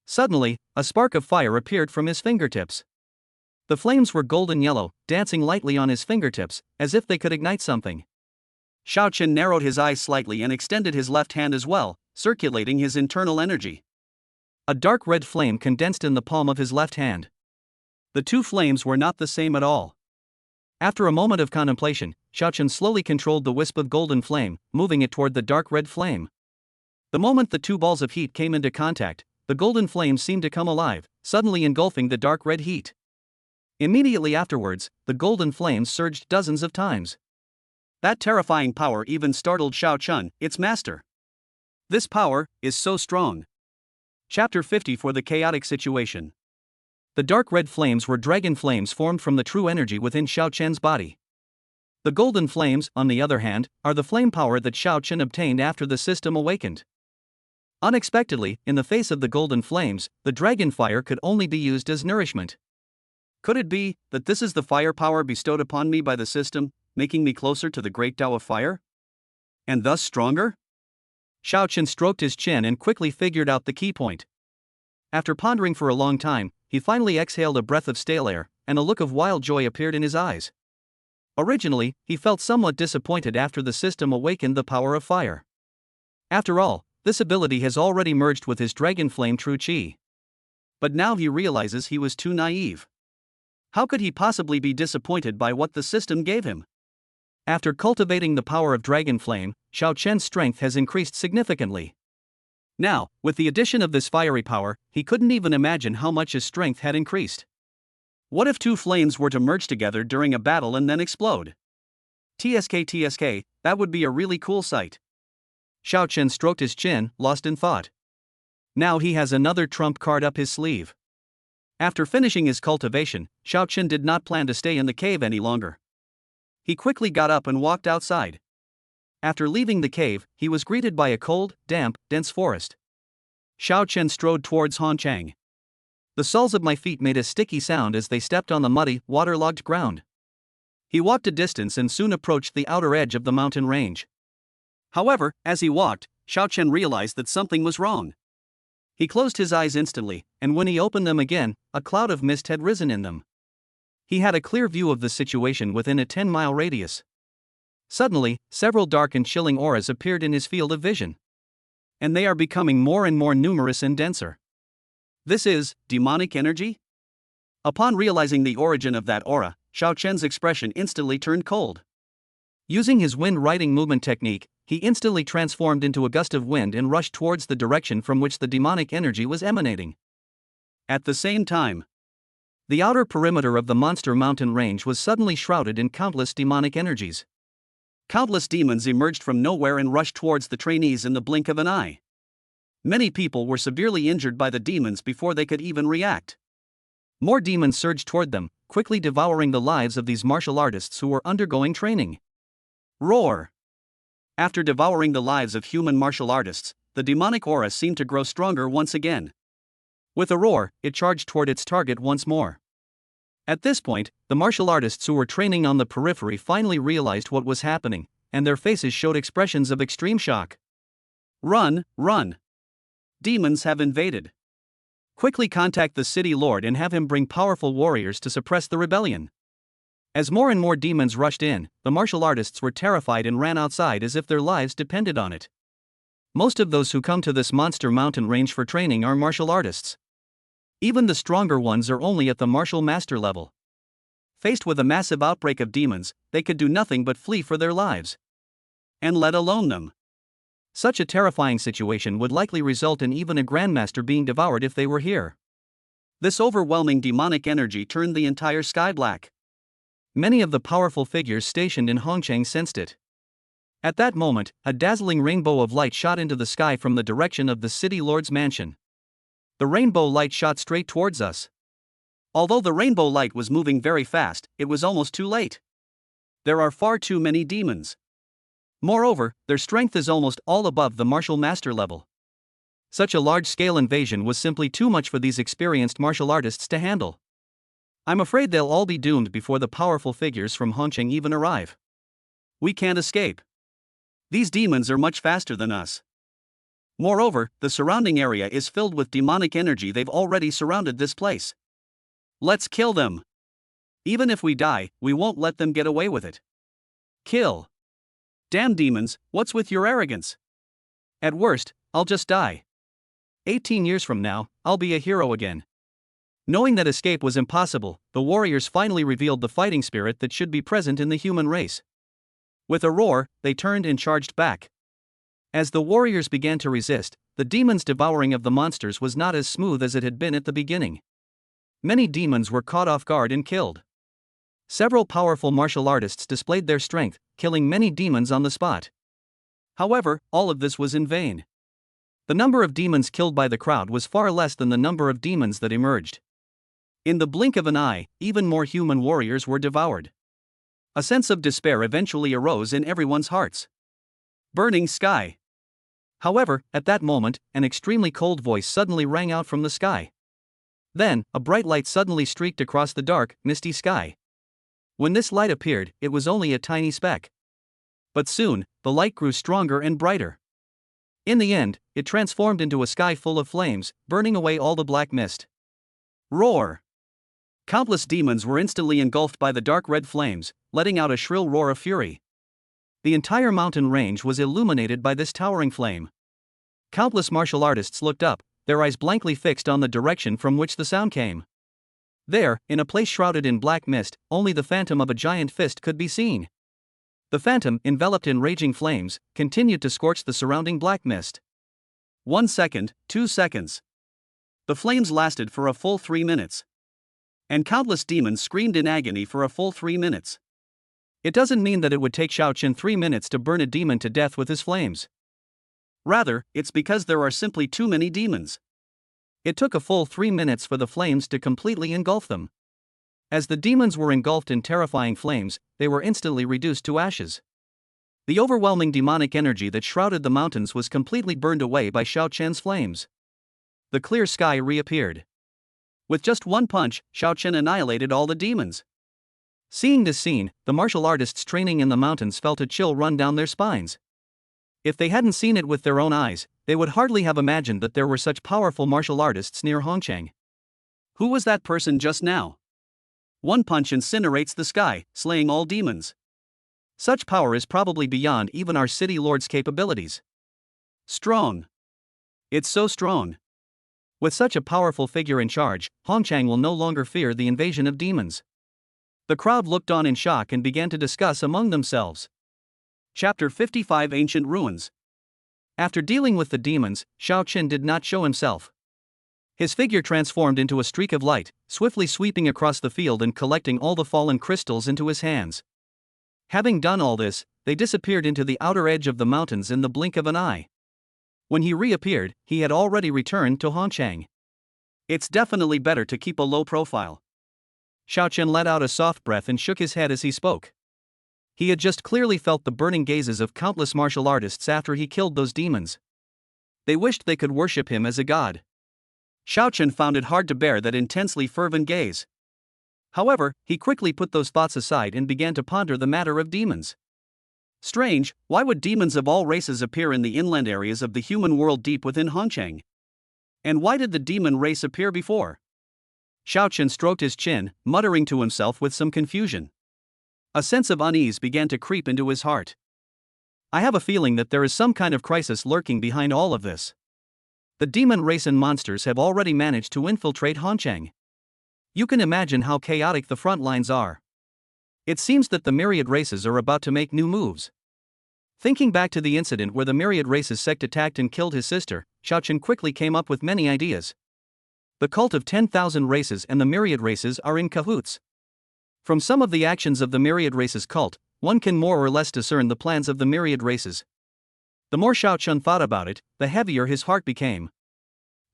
Suddenly, a spark of fire appeared from his fingertips. The flames were golden yellow, dancing lightly on his fingertips, as if they could ignite something. Xiao Chen narrowed his eyes slightly and extended his left hand as well, circulating his internal energy. A dark red flame condensed in the palm of his left hand. The two flames were not the same at all. After a moment of contemplation, Xiao Chen slowly controlled the wisp of golden flame, moving it toward the dark red flame. The moment the two balls of heat came into contact, the golden flame seemed to come alive, suddenly engulfing the dark red heat. Immediately afterwards, the golden flames surged dozens of times. That terrifying power even startled Shao Chun, its master. This power is so strong. Chapter 50 for the chaotic situation. The dark red flames were dragon flames formed from the true energy within Shao Chen's body. The golden flames, on the other hand, are the flame power that Shao Chen obtained after the system awakened. Unexpectedly, in the face of the golden flames, the dragon fire could only be used as nourishment. Could it be that this is the fire power bestowed upon me by the system, making me closer to the great Tao of fire? And thus stronger? Shao Chen stroked his chin and quickly figured out the key point. After pondering for a long time, he finally exhaled a breath of stale air, and a look of wild joy appeared in his eyes. Originally, he felt somewhat disappointed after the system awakened the power of fire. After all, this ability has already merged with his dragon flame true chi. But now he realizes he was too naive. How could he possibly be disappointed by what the system gave him? After cultivating the power of dragon flame, Shao Chen's strength has increased significantly. Now, with the addition of this fiery power, he couldn't even imagine how much his strength had increased. What if two flames were to merge together during a battle and then explode? TSK, that would be a really cool sight. Shao Chen stroked his chin, lost in thought. Now he has another trump card up his sleeve. After finishing his cultivation, Shao Chen did not plan to stay in the cave any longer. He quickly got up and walked outside. After leaving the cave, he was greeted by a cold, damp, dense forest. Shao Chen strode towards Hanchang. The soles of my feet made a sticky sound as they stepped on the muddy, waterlogged ground. He walked a distance and soon approached the outer edge of the mountain range. However, as he walked, Shao Chen realized that something was wrong. He closed his eyes instantly, and when he opened them again, a cloud of mist had risen in them. He had a clear view of the situation within a 10-mile radius. Suddenly, several dark and chilling auras appeared in his field of vision. And they are becoming more and more numerous and denser. This is demonic energy? Upon realizing the origin of that aura, Shao Chen's expression instantly turned cold. Using his wind-riding movement technique, he instantly transformed into a gust of wind and rushed towards the direction from which the demonic energy was emanating. At the same time, the outer perimeter of the monster mountain range was suddenly shrouded in countless demonic energies. Countless demons emerged from nowhere and rushed towards the trainees in the blink of an eye. Many people were severely injured by the demons before they could even react. More demons surged toward them, quickly devouring the lives of these martial artists who were undergoing training. Roar! After devouring the lives of human martial artists, the demonic aura seemed to grow stronger once again. With a roar, it charged toward its target once more. At this point, the martial artists who were training on the periphery finally realized what was happening, and their faces showed expressions of extreme shock. Run, run! Demons have invaded. Quickly contact the city lord and have him bring powerful warriors to suppress the rebellion. As more and more demons rushed in, the martial artists were terrified and ran outside as if their lives depended on it. Most of those who come to this monster mountain range for training are martial artists. Even the stronger ones are only at the martial master level. Faced with a massive outbreak of demons, they could do nothing but flee for their lives. And let alone them. Such a terrifying situation would likely result in even a grandmaster being devoured if they were here. This overwhelming demonic energy turned the entire sky black. Many of the powerful figures stationed in Hongcheng sensed it. At that moment, a dazzling rainbow of light shot into the sky from the direction of the city lord's mansion. The rainbow light shot straight towards us. Although the rainbow light was moving very fast, it was almost too late. There are far too many demons. Moreover, their strength is almost all above the martial master level. Such a large-scale invasion was simply too much for these experienced martial artists to handle. I'm afraid they'll all be doomed before the powerful figures from Hongcheng even arrive. We can't escape. These demons are much faster than us. Moreover, the surrounding area is filled with demonic energy. They've already surrounded this place. Let's kill them. Even if we die, we won't let them get away with it. Kill. Damn demons, what's with your arrogance? At worst, I'll just die. 18 years from now, I'll be a hero again. Knowing that escape was impossible, the warriors finally revealed the fighting spirit that should be present in the human race. With a roar, they turned and charged back. As the warriors began to resist, the demons' devouring of the monsters was not as smooth as it had been at the beginning. Many demons were caught off guard and killed. Several powerful martial artists displayed their strength, killing many demons on the spot. However, all of this was in vain. The number of demons killed by the crowd was far less than the number of demons that emerged. In the blink of an eye, even more human warriors were devoured. A sense of despair eventually arose in everyone's hearts. Burning sky. However, at that moment, an extremely cold voice suddenly rang out from the sky. Then, a bright light suddenly streaked across the dark, misty sky. When this light appeared, it was only a tiny speck. But soon, the light grew stronger and brighter. In the end, it transformed into a sky full of flames, burning away all the black mist. Roar! Countless demons were instantly engulfed by the dark red flames, letting out a shrill roar of fury. The entire mountain range was illuminated by this towering flame. Countless martial artists looked up, their eyes blankly fixed on the direction from which the sound came. There, in a place shrouded in black mist, only the phantom of a giant fist could be seen. The phantom, enveloped in raging flames, continued to scorch the surrounding black mist. 1 second, 2 seconds. The flames lasted for a full 3 minutes. And countless demons screamed in agony for a full 3 minutes. It doesn't mean that it would take Shao Chen 3 minutes to burn a demon to death with his flames. Rather, it's because there are simply too many demons. It took a full 3 minutes for the flames to completely engulf them. As the demons were engulfed in terrifying flames, they were instantly reduced to ashes. The overwhelming demonic energy that shrouded the mountains was completely burned away by Shao Chen's flames. The clear sky reappeared. With just one punch, Shao Chen annihilated all the demons. Seeing this scene, the martial artists training in the mountains felt a chill run down their spines. If they hadn't seen it with their own eyes, they would hardly have imagined that there were such powerful martial artists near Hongcheng. Who was that person just now? One punch incinerates the sky, slaying all demons. Such power is probably beyond even our city lord's capabilities. Strong. It's so strong. With such a powerful figure in charge, Hongcheng will no longer fear the invasion of demons. The crowd looked on in shock and began to discuss among themselves. Chapter 55 Ancient Ruins. After dealing with the demons, Shao Chen did not show himself. His figure transformed into a streak of light, swiftly sweeping across the field and collecting all the fallen crystals into his hands. Having done all this, they disappeared into the outer edge of the mountains in the blink of an eye. When he reappeared, he had already returned to Hongcheng. It's definitely better to keep a low profile. Shao Chen let out a soft breath and shook his head as he spoke. He had just clearly felt the burning gazes of countless martial artists after he killed those demons. They wished they could worship him as a god. Shao Chen found it hard to bear that intensely fervent gaze. However, he quickly put those thoughts aside and began to ponder the matter of demons. Strange, why would demons of all races appear in the inland areas of the human world deep within Hongcheng? And why did the demon race appear before? Shao Chen stroked his chin, muttering to himself with some confusion. A sense of unease began to creep into his heart. I have a feeling that there is some kind of crisis lurking behind all of this. The demon race and monsters have already managed to infiltrate Hongcheng. You can imagine how chaotic the front lines are. It seems that the myriad races are about to make new moves. Thinking back to the incident where the myriad races sect attacked and killed his sister, Shao Chen quickly came up with many ideas. The cult of 10,000 races and the myriad races are in cahoots. From some of the actions of the myriad races cult, one can more or less discern the plans of the myriad races. The more Shao Chen thought about it, the heavier his heart became.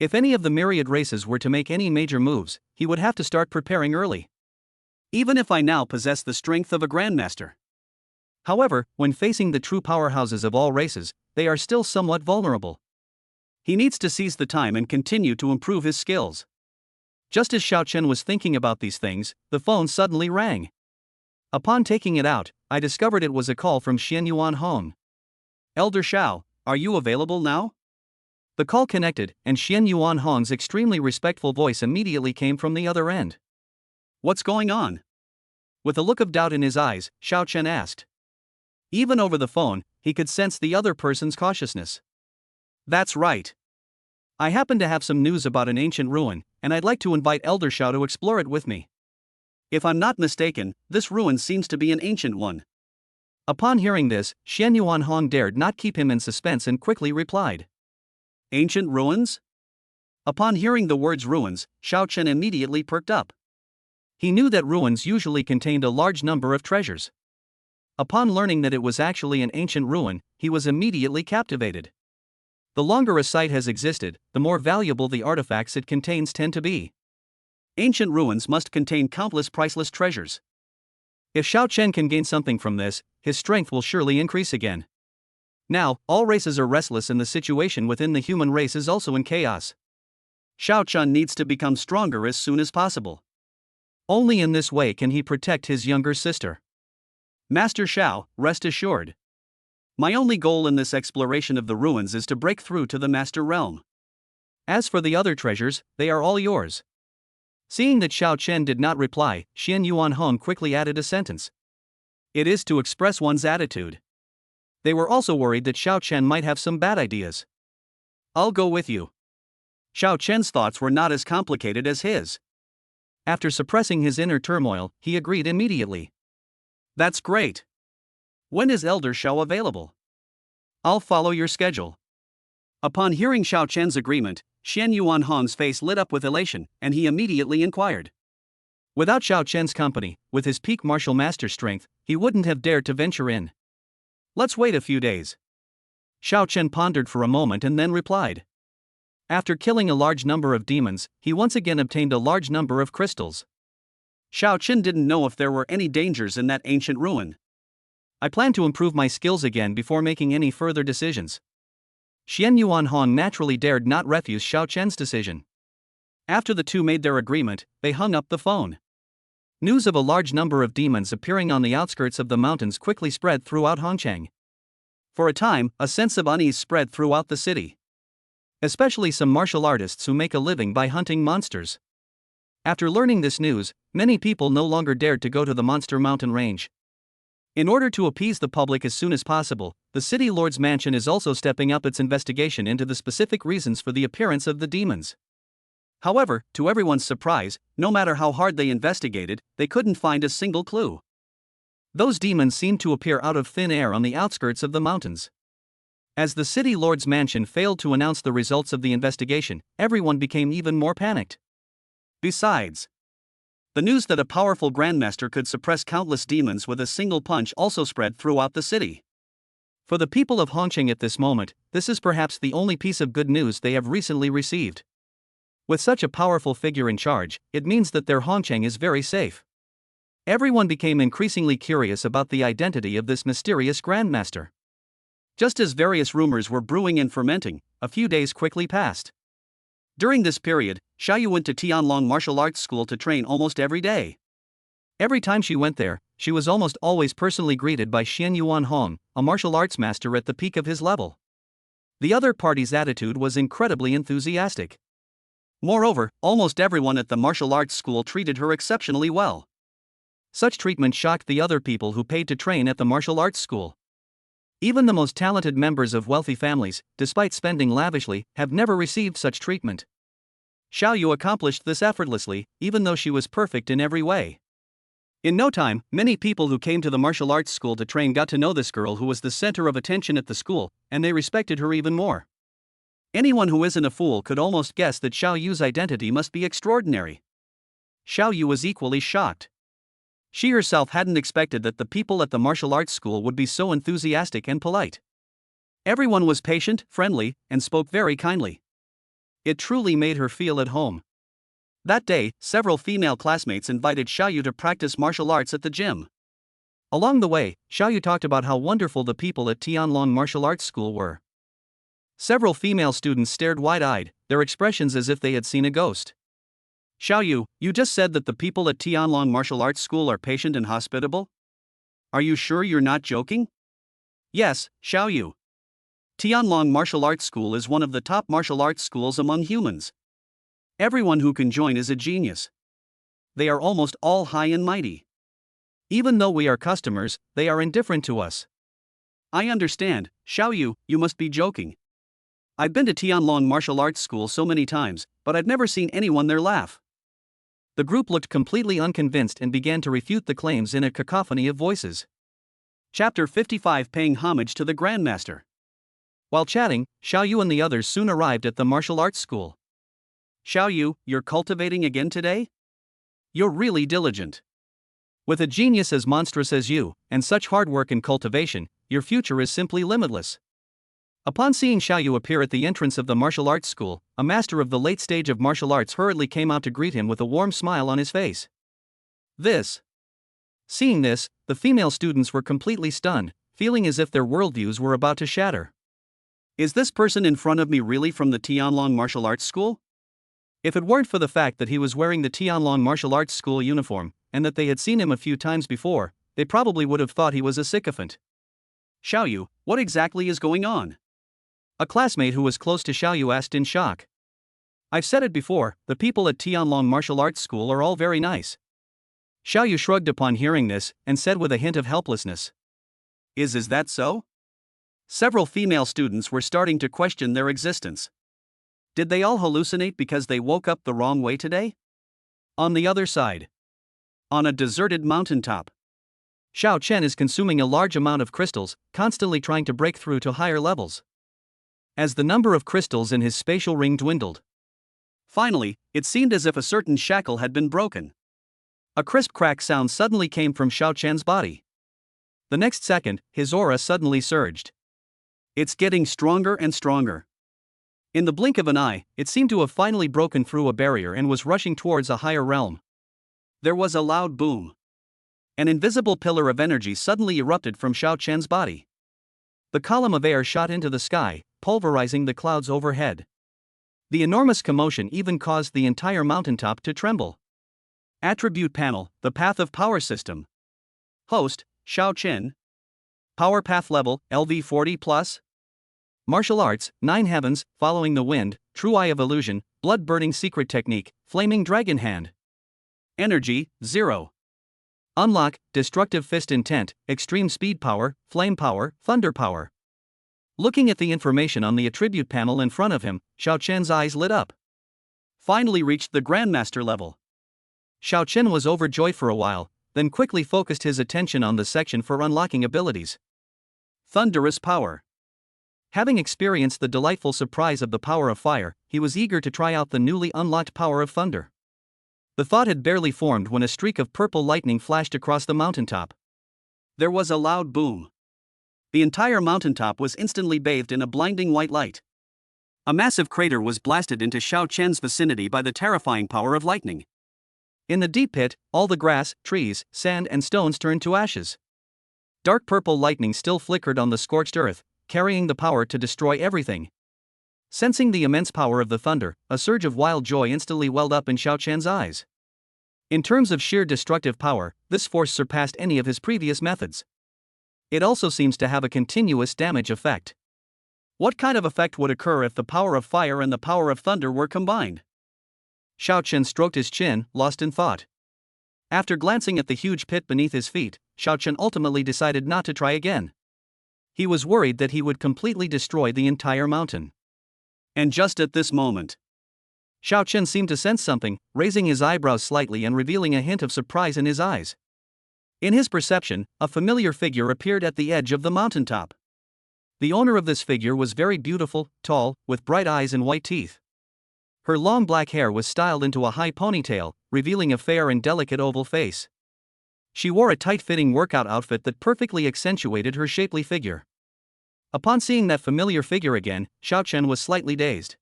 If any of the myriad races were to make any major moves, he would have to start preparing early. Even if I now possess the strength of a grandmaster. However, when facing the true powerhouses of all races, they are still somewhat vulnerable. He needs to seize the time and continue to improve his skills. Just as Shao Chen was thinking about these things, the phone suddenly rang. Upon taking it out, I discovered it was a call from Xian Yuan Hong. Elder Shao, are you available now? The call connected, and Xian Yuan Hong's extremely respectful voice immediately came from the other end. What's going on? With a look of doubt in his eyes, Shao Chen asked. Even over the phone, he could sense the other person's cautiousness. That's right. I happen to have some news about an ancient ruin, and I'd like to invite Elder Shao to explore it with me. If I'm not mistaken, this ruin seems to be an ancient one. Upon hearing this, Xian Yuan Hong dared not keep him in suspense and quickly replied. Ancient ruins? Upon hearing the words ruins, Shao Chen immediately perked up. He knew that ruins usually contained a large number of treasures. Upon learning that it was actually an ancient ruin, he was immediately captivated. The longer a site has existed, the more valuable the artifacts it contains tend to be. Ancient ruins must contain countless priceless treasures. If Xiao Chen can gain something from this, his strength will surely increase again. Now, all races are restless and the situation within the human race is also in chaos. Xiao Chen needs to become stronger as soon as possible. Only in this way can he protect his younger sister. Master Xiao, rest assured. My only goal in this exploration of the ruins is to break through to the Master Realm. As for the other treasures, they are all yours. Seeing that Xiao Chen did not reply, Xian Yuanhong quickly added a sentence. It is to express one's attitude. They were also worried that Xiao Chen might have some bad ideas. I'll go with you. Xiao Chen's thoughts were not as complicated as his. After suppressing his inner turmoil, he agreed immediately. That's great. When is Elder Xiao available? I'll follow your schedule. Upon hearing Xiao Chen's agreement, Xian Yuanhong's face lit up with elation, and he immediately inquired. Without Xiao Chen's company, with his peak martial master strength, he wouldn't have dared to venture in. Let's wait a few days. Xiao Chen pondered for a moment and then replied. After killing a large number of demons, he once again obtained a large number of crystals. Xiao Chen didn't know if there were any dangers in that ancient ruin. I plan to improve my skills again before making any further decisions. Xian Yuanhong naturally dared not refuse Xiao Chen's decision. After the two made their agreement, they hung up the phone. News of a large number of demons appearing on the outskirts of the mountains quickly spread throughout Hongcheng. For a time, a sense of unease spread throughout the city. Especially some martial artists who make a living by hunting monsters. After learning this news, many people no longer dared to go to the Monster Mountain range. In order to appease the public as soon as possible, the city lord's mansion is also stepping up its investigation into the specific reasons for the appearance of the demons. However, to everyone's surprise, no matter how hard they investigated, they couldn't find a single clue. Those demons seemed to appear out of thin air on the outskirts of the mountains. As the city lord's mansion failed to announce the results of the investigation, everyone became even more panicked. Besides, the news that a powerful grandmaster could suppress countless demons with a single punch also spread throughout the city. For the people of Hongcheng at this moment, this is perhaps the only piece of good news they have recently received. With such a powerful figure in charge, it means that their Hongcheng is very safe. Everyone became increasingly curious about the identity of this mysterious grandmaster. Just as various rumors were brewing and fermenting, a few days quickly passed. During this period, Xiaoyu went to Tianlong martial arts school to train almost every day. Every time she went there, she was almost always personally greeted by Xian Yuanhong, a martial arts master at the peak of his level. The other party's attitude was incredibly enthusiastic. Moreover, almost everyone at the martial arts school treated her exceptionally well. Such treatment shocked the other people who paid to train at the martial arts school. Even the most talented members of wealthy families, despite spending lavishly, have never received such treatment. Xiaoyu accomplished this effortlessly, even though she was perfect in every way. In no time, many people who came to the martial arts school to train got to know this girl who was the center of attention at the school, and they respected her even more. Anyone who isn't a fool could almost guess that Xiaoyu's identity must be extraordinary. Xiaoyu was equally shocked. She herself hadn't expected that the people at the martial arts school would be so enthusiastic and polite. Everyone was patient, friendly, and spoke very kindly. It truly made her feel at home. That day, several female classmates invited Xiaoyu to practice martial arts at the gym. Along the way, Xiaoyu talked about how wonderful the people at Tianlong martial arts school were. Several female students stared wide-eyed, their expressions as if they had seen a ghost. Xiaoyu, you just said that the people at Tianlong martial arts school are patient and hospitable? Are you sure you're not joking? Yes, Xiaoyu. Tianlong martial arts school is one of the top martial arts schools among humans. Everyone who can join is a genius. They are almost all high and mighty. Even though we are customers, they are indifferent to us. I understand, Xiaoyu, you must be joking. I've been to Tianlong martial arts school so many times, but I've never seen anyone there laugh. The group looked completely unconvinced and began to refute the claims in a cacophony of voices. Chapter 55 Paying Homage to the Grandmaster. While chatting, Xiaoyu and the others soon arrived at the martial arts school. Xiaoyu, you're cultivating again today? You're really diligent. With a genius as monstrous as you, and such hard work and cultivation, your future is simply limitless. Upon seeing Xiaoyu appear at the entrance of the martial arts school, a master of the late stage of martial arts hurriedly came out to greet him with a warm smile on his face. Seeing this, the female students were completely stunned, feeling as if their worldviews were about to shatter. Is this person in front of me really from the Tianlong Martial Arts School? If it weren't for the fact that he was wearing the Tianlong Martial Arts School uniform, and that they had seen him a few times before, they probably would have thought he was a sycophant. Xiaoyu, what exactly is going on? A classmate who was close to Xiaoyu asked in shock. I've said it before, the people at Tianlong Martial Arts School are all very nice. Xiaoyu shrugged upon hearing this, and said with a hint of helplessness. Is that so? Several female students were starting to question their existence. Did they all hallucinate because they woke up the wrong way today? On the other side, on a deserted mountaintop, Xiao Chen is consuming a large amount of crystals, constantly trying to break through to higher levels. As the number of crystals in his spatial ring dwindled, finally, it seemed as if a certain shackle had been broken. A crisp crack sound suddenly came from Xiao Chen's body. The next second, his aura suddenly surged. It's getting stronger and stronger. In the blink of an eye, it seemed to have finally broken through a barrier and was rushing towards a higher realm. There was a loud boom. An invisible pillar of energy suddenly erupted from Xiao Chen's body. The column of air shot into the sky, pulverizing the clouds overhead. The enormous commotion even caused the entire mountaintop to tremble. Attribute panel, the path of power system. Host, Xiao Chen. Power path level, LV40+. Martial arts, 9 heavens, following the wind, true eye of illusion, blood burning secret technique, flaming dragon hand. Energy, 0. Unlock, destructive fist intent, extreme speed power, flame power, thunder power. Looking at the information on the attribute panel in front of him, Xiao Chen's eyes lit up. Finally reached the Grandmaster level. Xiao Chen was overjoyed for a while, then quickly focused his attention on the section for unlocking abilities. Thunderous power. Having experienced the delightful surprise of the power of fire, he was eager to try out the newly unlocked power of thunder. The thought had barely formed when a streak of purple lightning flashed across the mountaintop. There was a loud boom. The entire mountaintop was instantly bathed in a blinding white light. A massive crater was blasted into Xiao Chen's vicinity by the terrifying power of lightning. In the deep pit, all the grass, trees, sand and stones turned to ashes. Dark purple lightning still flickered on the scorched earth, carrying the power to destroy everything. Sensing the immense power of the thunder, a surge of wild joy instantly welled up in Xiao Chen's eyes. In terms of sheer destructive power, this force surpassed any of his previous methods. It also seems to have a continuous damage effect. What kind of effect would occur if the power of fire and the power of thunder were combined? Xiao Chen stroked his chin, lost in thought. After glancing at the huge pit beneath his feet, Xiao Chen ultimately decided not to try again. He was worried that he would completely destroy the entire mountain. And just at this moment, Xiao Chen seemed to sense something, raising his eyebrows slightly and revealing a hint of surprise in his eyes. In his perception, a familiar figure appeared at the edge of the mountaintop. The owner of this figure was very beautiful, tall, with bright eyes and white teeth. Her long black hair was styled into a high ponytail, revealing a fair and delicate oval face. She wore a tight-fitting workout outfit that perfectly accentuated her shapely figure. Upon seeing that familiar figure again, Xiao Chen was slightly dazed.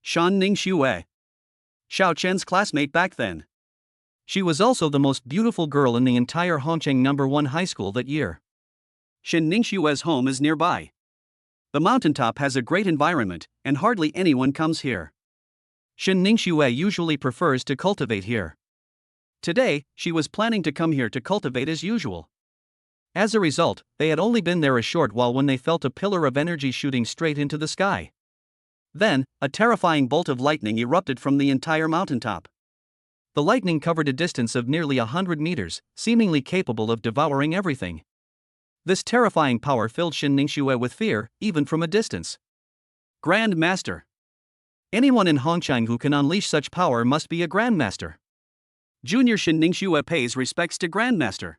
Shan Ningxue. Xiao Chen's classmate back then. She was also the most beautiful girl in the entire Hongcheng No. 1 high school that year. Shan Ningxue's home is nearby. The mountaintop has a great environment, and hardly anyone comes here. Shan Ningxue usually prefers to cultivate here. Today, she was planning to come here to cultivate as usual. As a result, they had only been there a short while when they felt a pillar of energy shooting straight into the sky. Then, a terrifying bolt of lightning erupted from the entire mountaintop. The lightning covered a distance of nearly 100 meters, seemingly capable of devouring everything. This terrifying power filled Shan Ningxue with fear, even from a distance. Grand Master. Anyone in Hongcheng who can unleash such power must be a Grandmaster. Junior Shan Ningxue pays respects to Grandmaster.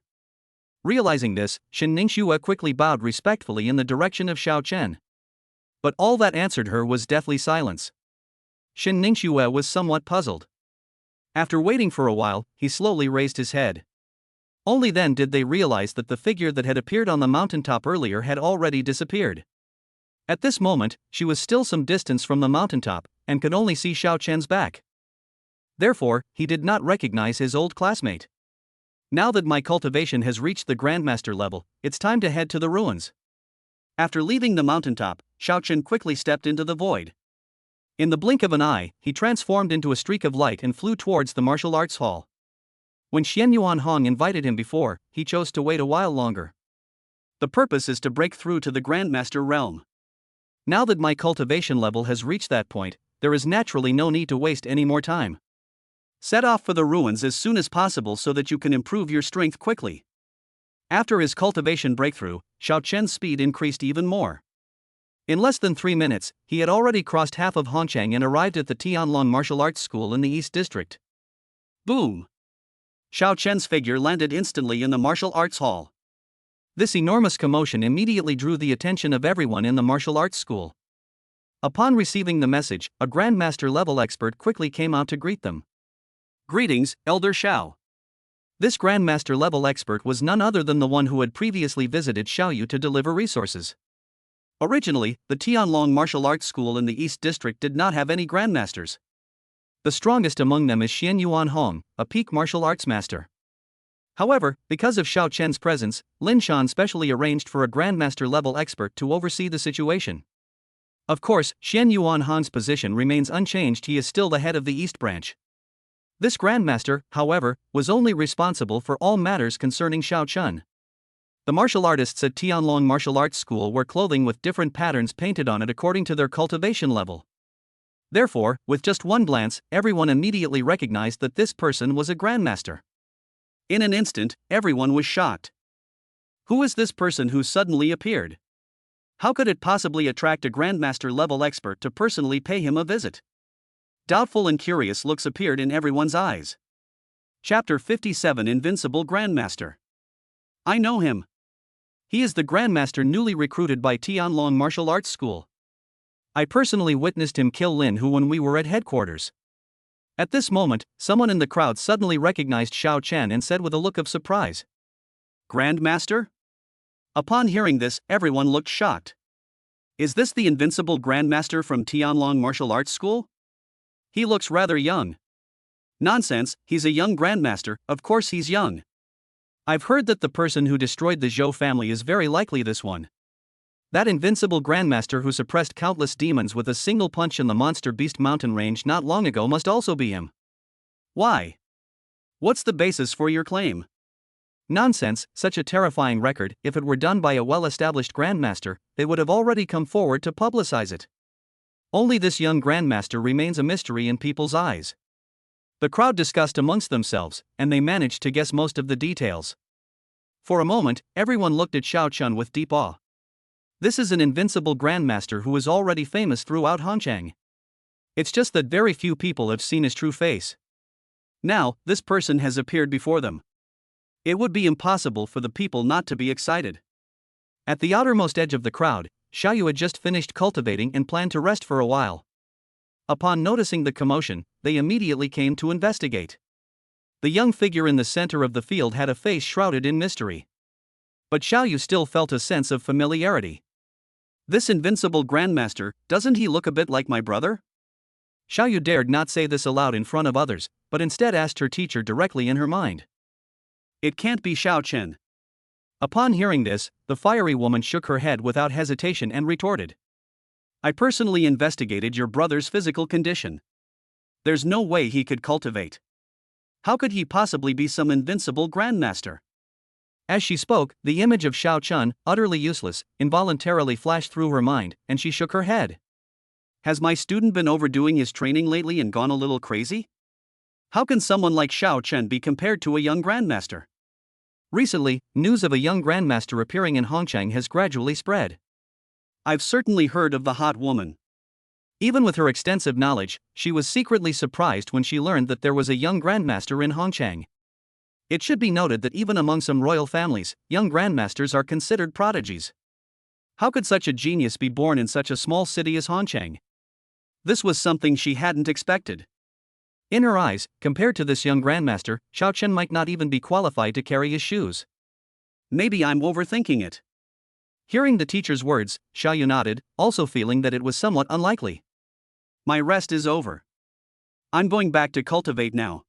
Realizing this, Shan Ningxue quickly bowed respectfully in the direction of Xiao Chen. But all that answered her was deathly silence. Shan Ningxue was somewhat puzzled. After waiting for a while, he slowly raised his head. Only then did they realize that the figure that had appeared on the mountaintop earlier had already disappeared. At this moment, she was still some distance from the mountaintop, and could only see Xiao Chen's back. Therefore, he did not recognize his old classmate. Now that my cultivation has reached the Grandmaster level, it's time to head to the ruins. After leaving the mountaintop, Xiao Chen quickly stepped into the void. In the blink of an eye, he transformed into a streak of light and flew towards the martial arts hall. When Xian Yuan Hong invited him before, he chose to wait a while longer. The purpose is to break through to the Grandmaster realm. Now that my cultivation level has reached that point, there is naturally no need to waste any more time. Set off for the ruins as soon as possible so that you can improve your strength quickly. After his cultivation breakthrough, Xiao Chen's speed increased even more. In less than 3 minutes, he had already crossed half of Hongchang and arrived at the Tianlong Martial Arts School in the East District. Boom! Xiao Chen's figure landed instantly in the martial arts hall. This enormous commotion immediately drew the attention of everyone in the martial arts school. Upon receiving the message, a Grandmaster level expert quickly came out to greet them. Greetings, Elder Xiao. This Grandmaster level expert was none other than the one who had previously visited Xiaoyu to deliver resources. Originally, the Tianlong Martial Arts School in the East District did not have any Grandmasters. The strongest among them is Xian Yuan Hong, a peak martial arts master. However, because of Xiao Chen's presence, Lin Shan specially arranged for a Grandmaster level expert to oversee the situation. Of course, Xian Yuan Hong's position remains unchanged, he is still the head of the East Branch. This Grandmaster, however, was only responsible for all matters concerning Xiao Chen. The martial artists at Tianlong Martial Arts School wore clothing with different patterns painted on it according to their cultivation level. Therefore, with just one glance, everyone immediately recognized that this person was a Grandmaster. In an instant, everyone was shocked. Who is this person who suddenly appeared? How could it possibly attract a Grandmaster level expert to personally pay him a visit? Doubtful and curious looks appeared in everyone's eyes. Chapter 57 Invincible Grandmaster. I know him. He is the Grandmaster newly recruited by Tianlong Martial Arts School. I personally witnessed him kill Lin Hu when we were at headquarters. At this moment, someone in the crowd suddenly recognized Xiao Chen and said with a look of surprise, Grandmaster? Upon hearing this, everyone looked shocked. Is this the invincible Grandmaster from Tianlong Martial Arts School? He looks rather young. Nonsense, he's a young Grandmaster, of course he's young. I've heard that the person who destroyed the Zhou family is very likely this one. That invincible Grandmaster who suppressed countless demons with a single punch in the Monster Beast mountain range not long ago must also be him. Why? What's the basis for your claim? Nonsense, such a terrifying record, if it were done by a well-established Grandmaster, they would have already come forward to publicize it. Only this young Grandmaster remains a mystery in people's eyes. The crowd discussed amongst themselves, and they managed to guess most of the details. For a moment, everyone looked at Xiao Chen with deep awe. This is an invincible Grandmaster who is already famous throughout Hongchang. It's just that very few people have seen his true face. Now, this person has appeared before them. It would be impossible for the people not to be excited. At the outermost edge of the crowd, Xiaoyu had just finished cultivating and planned to rest for a while. Upon noticing the commotion, they immediately came to investigate. The young figure in the center of the field had a face shrouded in mystery. But Xiaoyu still felt a sense of familiarity. This invincible Grandmaster, doesn't he look a bit like my brother? Xiaoyu dared not say this aloud in front of others, but instead asked her teacher directly in her mind. It can't be Xiao Chen. Upon hearing this, the fiery woman shook her head without hesitation and retorted. I personally investigated your brother's physical condition. There's no way he could cultivate. How could he possibly be some invincible Grandmaster? As she spoke, the image of Xiao Chen, utterly useless, involuntarily flashed through her mind, and she shook her head. Has my student been overdoing his training lately and gone a little crazy? How can someone like Xiao Chen be compared to a young Grandmaster? Recently, news of a young Grandmaster appearing in Hongchang has gradually spread. I've certainly heard of the hot woman. Even with her extensive knowledge, she was secretly surprised when she learned that there was a young Grandmaster in Hongchang. It should be noted that even among some royal families, young Grandmasters are considered prodigies. How could such a genius be born in such a small city as Hongchang? This was something she hadn't expected. In her eyes, compared to this young grandmaster, Xiao Chen might not even be qualified to carry his shoes. Maybe I'm overthinking it. Hearing the teacher's words, Xiao Yu nodded, also feeling that it was somewhat unlikely. My rest is over. I'm going back to cultivate now.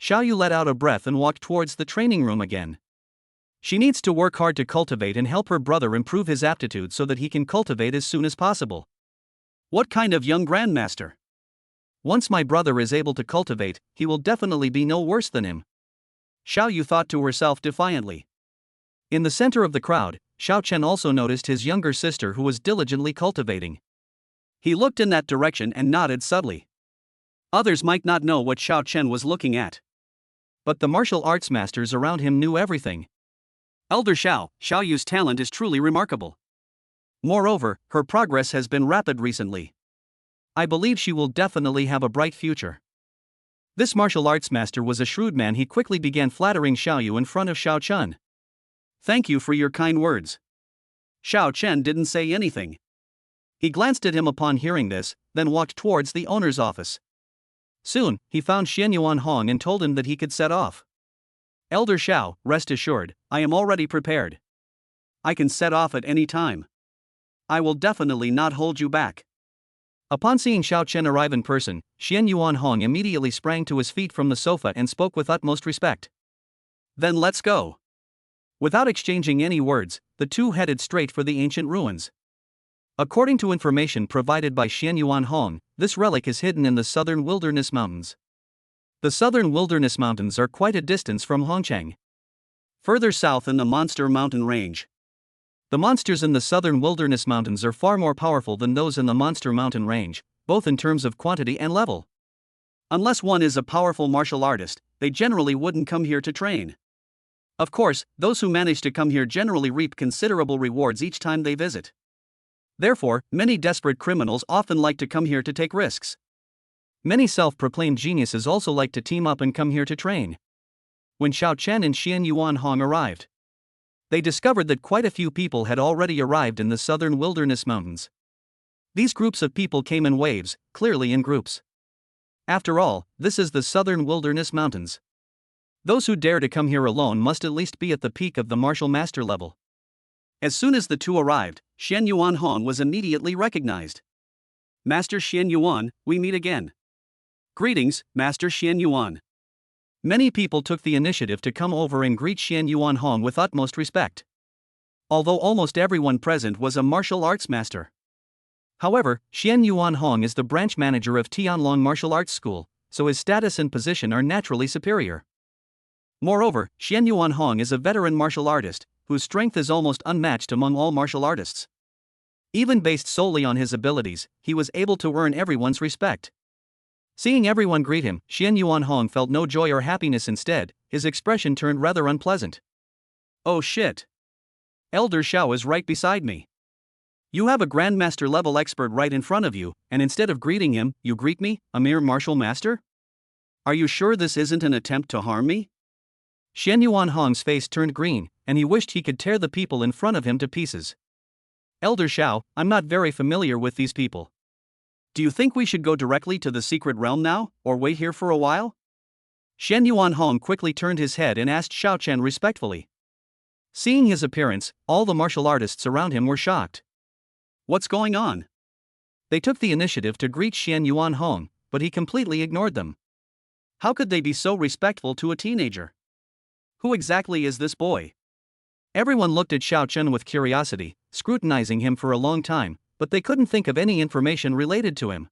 Xiao Yu let out a breath and walked towards the training room again. She needs to work hard to cultivate and help her brother improve his aptitude so that he can cultivate as soon as possible. What kind of young grandmaster? Once my brother is able to cultivate, he will definitely be no worse than him. Xiao Yu thought to herself defiantly. In the center of the crowd, Xiao Chen also noticed his younger sister who was diligently cultivating. He looked in that direction and nodded subtly. Others might not know what Xiao Chen was looking at. But the martial arts masters around him knew everything. Elder Xiao Yu's talent is truly remarkable. Moreover, her progress has been rapid recently. I believe she will definitely have a bright future. This martial arts master was a shrewd man. He quickly began flattering Xiao Yu in front of Xiao Chen. Thank you for your kind words. Xiao Chen didn't say anything. He glanced at him upon hearing this, then walked towards the owner's office. Soon, he found Xian Yuan Hong and told him that he could set off. Elder Xiao, rest assured, I am already prepared. I can set off at any time. I will definitely not hold you back. Upon seeing Xiao Chen arrive in person, Xian Yuan Hong immediately sprang to his feet from the sofa and spoke with utmost respect. Then let's go. Without exchanging any words, the two headed straight for the ancient ruins. According to information provided by Xian Yuan Hong, this relic is hidden in the southern wilderness mountains. The southern wilderness mountains are quite a distance from Hongcheng. Further south in the Monster Mountain Range. The monsters in the southern wilderness mountains are far more powerful than those in the Monster Mountain Range, both in terms of quantity and level. Unless one is a powerful martial artist, they generally wouldn't come here to train. Of course, those who manage to come here generally reap considerable rewards each time they visit. Therefore, many desperate criminals often like to come here to take risks. Many self-proclaimed geniuses also like to team up and come here to train. When Xiao Chen and Xian Yuan Hong arrived, they discovered that quite a few people had already arrived in the southern wilderness mountains. These groups of people came in waves, clearly in groups. After all, this is the southern wilderness mountains. Those who dare to come here alone must at least be at the peak of the martial master level. As soon as the two arrived, Xian Yuan Hong was immediately recognized. Master Xian Yuan, we meet again. Greetings, Master Xian Yuan. Many people took the initiative to come over and greet Xian Yuan Hong with utmost respect. Although almost everyone present was a martial arts master. However, Xian Yuan Hong is the branch manager of Tianlong Martial Arts School, so his status and position are naturally superior. Moreover, Xian Yuan Hong is a veteran martial artist, whose strength is almost unmatched among all martial artists. Even based solely on his abilities, he was able to earn everyone's respect. Seeing everyone greet him, Xian Yuan Hong felt no joy or happiness. Instead, his expression turned rather unpleasant. Oh shit. Elder Xiao is right beside me. You have a Grandmaster level expert right in front of you, and instead of greeting him, you greet me, a mere martial master? Are you sure this isn't an attempt to harm me? Xian Yuan Hong's face turned green, and he wished he could tear the people in front of him to pieces. Elder Xiao, I'm not very familiar with these people. Do you think we should go directly to the secret realm now, or wait here for a while? Xian Yuan Hong quickly turned his head and asked Xiao Chen respectfully. Seeing his appearance, all the martial artists around him were shocked. What's going on? They took the initiative to greet Xian Yuan Hong, but he completely ignored them. How could they be so respectful to a teenager? Who exactly is this boy? Everyone looked at Xiao Chen with curiosity, scrutinizing him for a long time, but they couldn't think of any information related to him.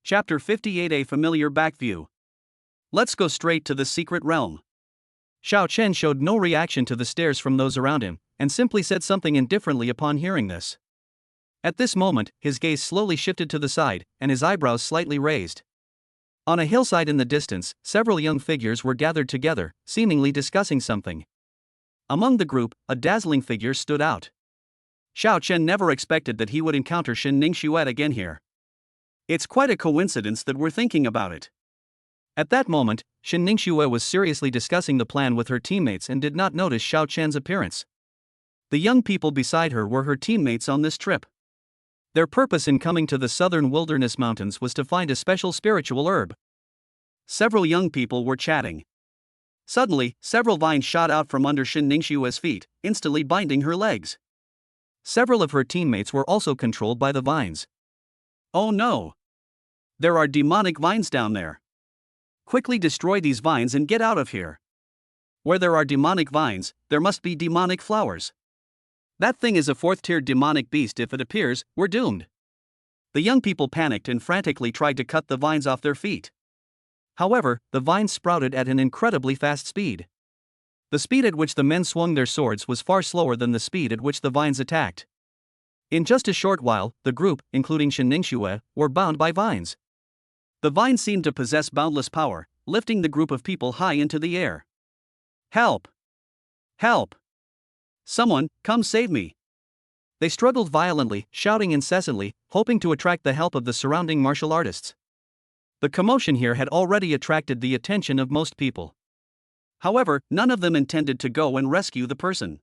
Chapter 58, A Familiar Backview. Let's go straight to the secret realm. Xiao Chen showed no reaction to the stares from those around him, and simply said something indifferently upon hearing this. At this moment, his gaze slowly shifted to the side, and his eyebrows slightly raised. On a hillside in the distance, several young figures were gathered together, seemingly discussing something. Among the group, a dazzling figure stood out. Xiao Chen never expected that he would encounter Shin Ningxuet again here. It's quite a coincidence that we're thinking about it. At that moment, Shin Ningxuet was seriously discussing the plan with her teammates and did not notice Xiao Chen's appearance. The young people beside her were her teammates on this trip. Their purpose in coming to the southern wilderness mountains was to find a special spiritual herb. Several young people were chatting. Suddenly, several vines shot out from under Shin Ningxue's feet, instantly binding her legs. Several of her teammates were also controlled by the vines. Oh no! There are demonic vines down there. Quickly destroy these vines and get out of here. Where there are demonic vines, there must be demonic flowers. That thing is a fourth-tier demonic beast. If it appears, we're doomed. The young people panicked and frantically tried to cut the vines off their feet. However, the vines sprouted at an incredibly fast speed. The speed at which the men swung their swords was far slower than the speed at which the vines attacked. In just a short while, the group, including Shin Ningxue, were bound by vines. The vines seemed to possess boundless power, lifting the group of people high into the air. Help! Help! Someone, come save me! They struggled violently, shouting incessantly, hoping to attract the help of the surrounding martial artists. The commotion here had already attracted the attention of most people. However, none of them intended to go and rescue the person.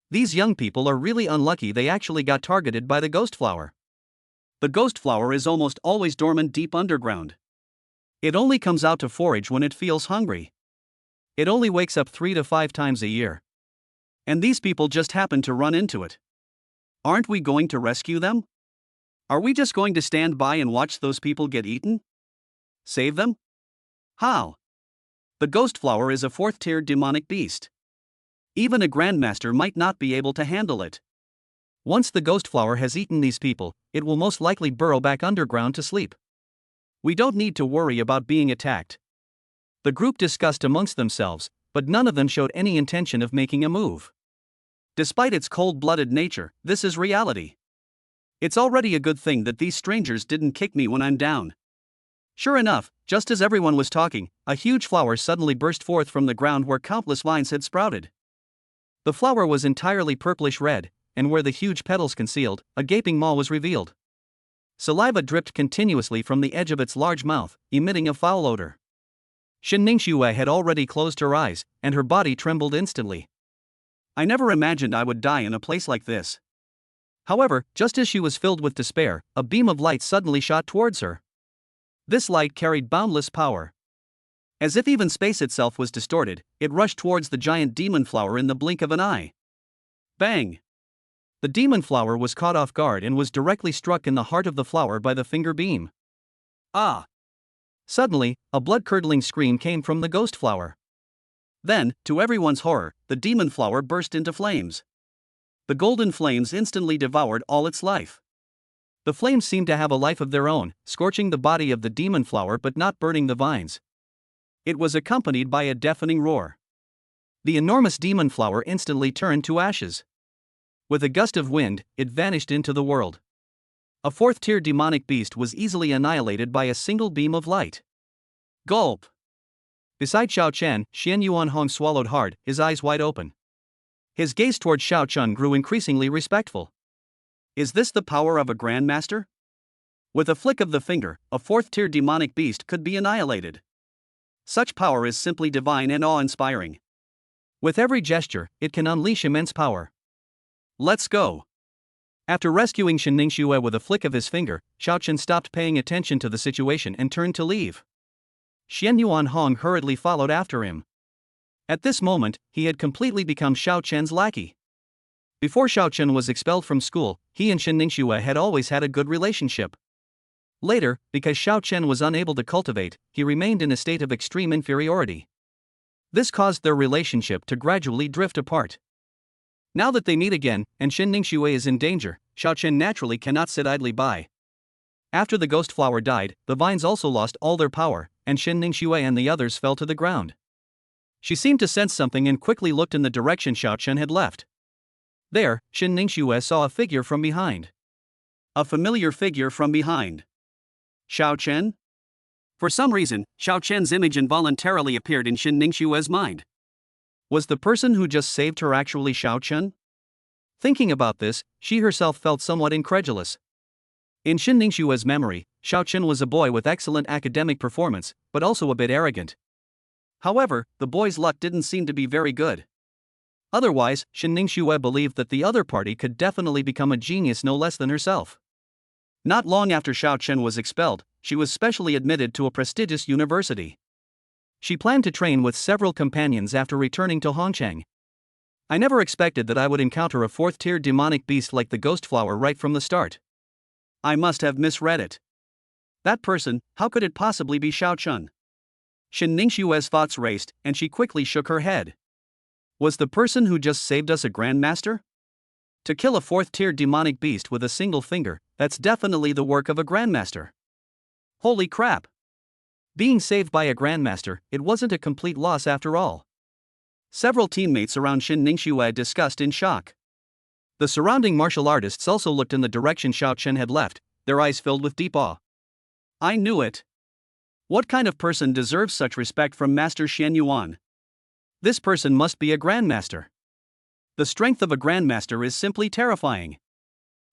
These young people are really unlucky. They actually got targeted by the ghost flower. The ghost flower is almost always dormant deep underground. It only comes out to forage when it feels hungry. It only wakes up 3 to 5 times a year. And these people just happen to run into it. Aren't we going to rescue them? Are we just going to stand by and watch those people get eaten? Save them? How? The ghost flower is a fourth-tier demonic beast. Even a grandmaster might not be able to handle it. Once the ghost flower has eaten these people, it will most likely burrow back underground to sleep. We don't need to worry about being attacked. The group discussed amongst themselves, but none of them showed any intention of making a move. Despite its cold-blooded nature, this is reality. It's already a good thing that these strangers didn't kick me when I'm down. Sure enough, just as everyone was talking, a huge flower suddenly burst forth from the ground where countless vines had sprouted. The flower was entirely purplish-red, and where the huge petals concealed, a gaping maw was revealed. Saliva dripped continuously from the edge of its large mouth, emitting a foul odor. Shin Ningxue had already closed her eyes, and her body trembled instantly. I never imagined I would die in a place like this. However, just as she was filled with despair, a beam of light suddenly shot towards her. This light carried boundless power. As if even space itself was distorted, it rushed towards the giant demon flower in the blink of an eye. Bang! The demon flower was caught off guard and was directly struck in the heart of the flower by the finger beam. Ah! Suddenly, a blood-curdling scream came from the ghost flower. Then, to everyone's horror, the demon flower burst into flames. The golden flames instantly devoured all its life. The flames seemed to have a life of their own, scorching the body of the demon flower but not burning the vines. It was accompanied by a deafening roar. The enormous demon flower instantly turned to ashes. With a gust of wind, it vanished into the world. A fourth-tier demonic beast was easily annihilated by a single beam of light. Gulp! Beside Xiao Chen, Xian Yuanhong swallowed hard, his eyes wide open. His gaze toward Xiao Chun grew increasingly respectful. Is this the power of a grandmaster? With a flick of the finger, a fourth-tier demonic beast could be annihilated. Such power is simply divine and awe-inspiring. With every gesture, it can unleash immense power. Let's go. After rescuing Shin Ningxue with a flick of his finger, Xiao Chen stopped paying attention to the situation and turned to leave. Xian Yuanhong hurriedly followed after him. At this moment, he had completely become Xiao Chen's lackey. Before Xiao Chen was expelled from school, he and Shin Ningxue had always had a good relationship. Later, because Xiao Chen was unable to cultivate, he remained in a state of extreme inferiority. This caused their relationship to gradually drift apart. Now that they meet again, and Shin Ningxue is in danger, Xiao Chen naturally cannot sit idly by. After the ghost flower died, the vines also lost all their power, and Shin Ningxue and the others fell to the ground. She seemed to sense something and quickly looked in the direction Xiao Chen had left. There, Shin Ningxue saw a figure from behind. A familiar figure from behind. Xiao Chen? For some reason, Xiao Chen's image involuntarily appeared in Shin Ningxue's mind. Was the person who just saved her actually Xiao Chen? Thinking about this, she herself felt somewhat incredulous. In Shin Ningxue's memory, Xiao Chen was a boy with excellent academic performance, but also a bit arrogant. However, the boy's luck didn't seem to be very good. Otherwise, Shin Ningxue believed that the other party could definitely become a genius no less than herself. Not long after Xiao Chen was expelled, she was specially admitted to a prestigious university. She planned to train with several companions after returning to Hongchang. I never expected that I would encounter a fourth-tier demonic beast like the Ghost Flower right from the start. I must have misread it. That person, how could it possibly be Xiao Chun? Xin Ningxue's thoughts raced, and she quickly shook her head. Was the person who just saved us a grandmaster? To kill a fourth-tier demonic beast with a single finger, that's definitely the work of a grandmaster. Holy crap! Being saved by a grandmaster, it wasn't a complete loss after all. Several teammates around Xin Ningxue discussed in shock. The surrounding martial artists also looked in the direction Xiao Chen had left, their eyes filled with deep awe. I knew it. What kind of person deserves such respect from Master Xian Yuan? This person must be a grandmaster. The strength of a grandmaster is simply terrifying.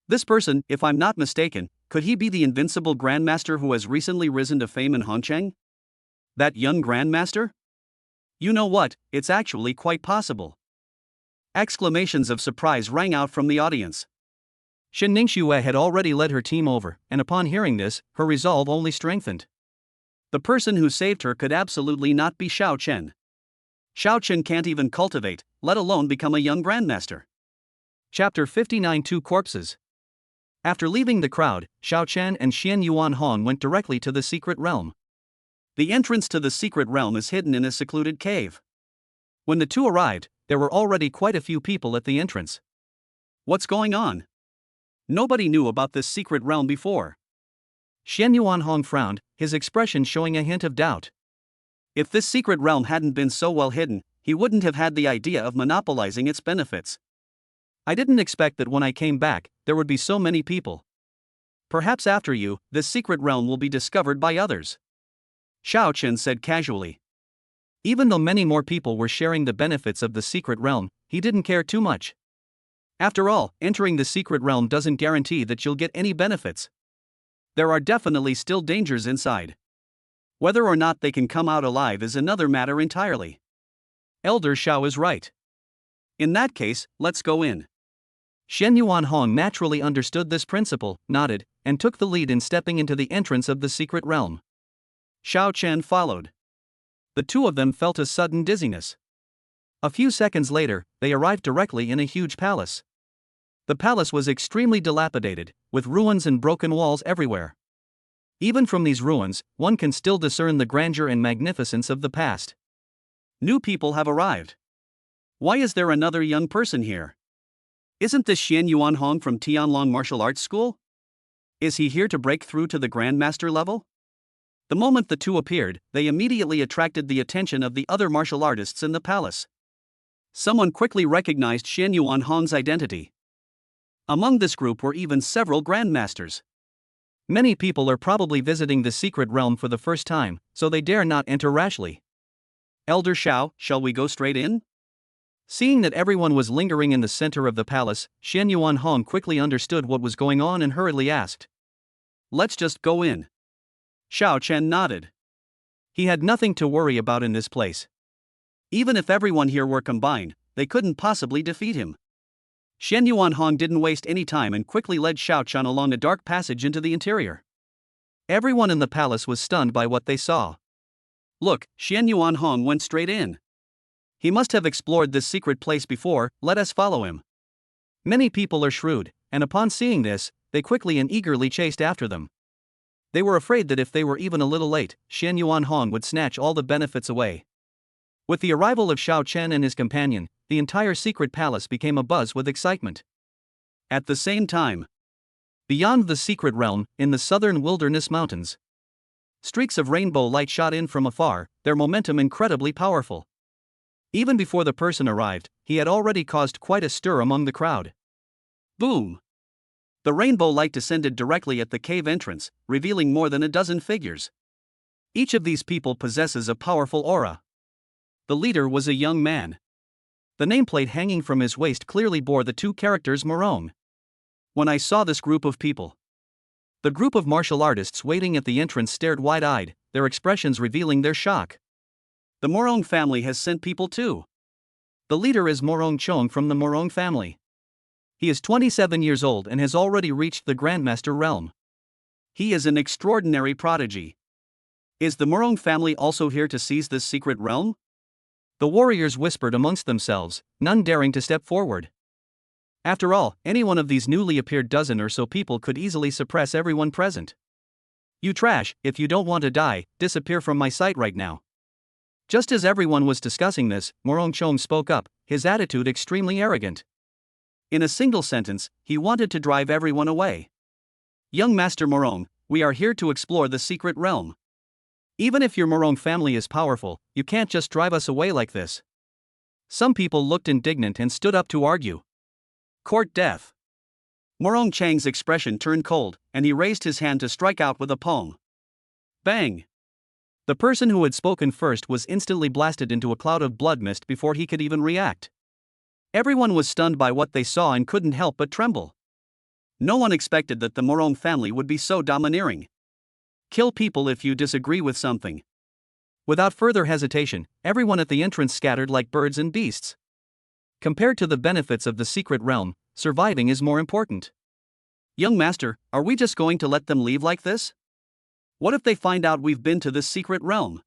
This person, if I'm not mistaken, could he be the invincible grandmaster who has recently risen to fame in Hongcheng? That young grandmaster? You know what, it's actually quite possible. Exclamations of surprise rang out from the audience. Xin Ningxue had already led her team over, and upon hearing this, her resolve only strengthened. The person who saved her could absolutely not be Xiao Chen. Xiao Chen can't even cultivate, let alone become a young grandmaster. Chapter 59 Two Corpses. After leaving the crowd, Xiao Chen and Xian Yuan Hong went directly to the secret realm. The entrance to the secret realm is hidden in a secluded cave. When the two arrived, there were already quite a few people at the entrance. What's going on? Nobody knew about this secret realm before. Xian Yuan Hong frowned, his expression showing a hint of doubt. If this secret realm hadn't been so well hidden, he wouldn't have had the idea of monopolizing its benefits. I didn't expect that when I came back, there would be so many people. Perhaps after you, this secret realm will be discovered by others. Xiao Chen said casually. Even though many more people were sharing the benefits of the secret realm, he didn't care too much. After all, entering the secret realm doesn't guarantee that you'll get any benefits. There are definitely still dangers inside. Whether or not they can come out alive is another matter entirely. Elder Xiao is right. In that case, let's go in. Xian Yuan Hong naturally understood this principle, nodded, and took the lead in stepping into the entrance of the secret realm. Xiao Chen followed. The two of them felt a sudden dizziness. A few seconds later, they arrived directly in a huge palace. The palace was extremely dilapidated, with ruins and broken walls everywhere. Even from these ruins, one can still discern the grandeur and magnificence of the past. New people have arrived. Why is there another young person here? Isn't this Xian Yuan Hong from Tianlong Martial Arts School? Is he here to break through to the Grandmaster level? The moment the two appeared, they immediately attracted the attention of the other martial artists in the palace. Someone quickly recognized Xian Yuan Hong's identity. Among this group were even several grandmasters. Many people are probably visiting the secret realm for the first time, so they dare not enter rashly. Elder Xiao, shall we go straight in? Seeing that everyone was lingering in the center of the palace, Xian Yuan Hong quickly understood what was going on and hurriedly asked. Let's just go in. Xiao Chen nodded. He had nothing to worry about in this place. Even if everyone here were combined, they couldn't possibly defeat him. Xian Yuan Hong didn't waste any time and quickly led Xiao Chen along a dark passage into the interior. Everyone in the palace was stunned by what they saw. Look, Xian Yuan Hong went straight in. He must have explored this secret place before, let us follow him. Many people are shrewd, and upon seeing this, they quickly and eagerly chased after them. They were afraid that if they were even a little late, Xian Yuan Hong would snatch all the benefits away. With the arrival of Xiao Chen and his companion, the entire secret palace became abuzz with excitement. At the same time, beyond the secret realm, in the southern wilderness mountains, streaks of rainbow light shot in from afar, their momentum incredibly powerful. Even before the person arrived, he had already caused quite a stir among the crowd. Boom! The rainbow light descended directly at the cave entrance, revealing more than a dozen figures. Each of these people possesses a powerful aura. The leader was a young man. The nameplate hanging from his waist clearly bore the two characters Morong. When I saw this group of people, the group of martial artists waiting at the entrance stared wide-eyed, their expressions revealing their shock. The Morong family has sent people too. The leader is Morong Chong from the Morong family. He is 27 years old and has already reached the Grandmaster realm. He is an extraordinary prodigy. Is the Murong family also here to seize this secret realm? The warriors whispered amongst themselves, none daring to step forward. After all, any one of these newly appeared dozen or so people could easily suppress everyone present. You trash, if you don't want to die, disappear from my sight right now. Just as everyone was discussing this, Morong Chong spoke up, his attitude extremely arrogant. In a single sentence, he wanted to drive everyone away. Young Master Morong, we are here to explore the secret realm. Even if your Morong family is powerful, you can't just drive us away like this. Some people looked indignant and stood up to argue. Court death. Morong Chang's expression turned cold, and he raised his hand to strike out with a palm. Bang! The person who had spoken first was instantly blasted into a cloud of blood mist before he could even react. Everyone was stunned by what they saw and couldn't help but tremble. No one expected that the Morong family would be so domineering. Kill people if you disagree with something. Without further hesitation, everyone at the entrance scattered like birds and beasts. Compared to the benefits of the secret realm, surviving is more important. Young Master, are we just going to let them leave like this? What if they find out we've been to this secret realm?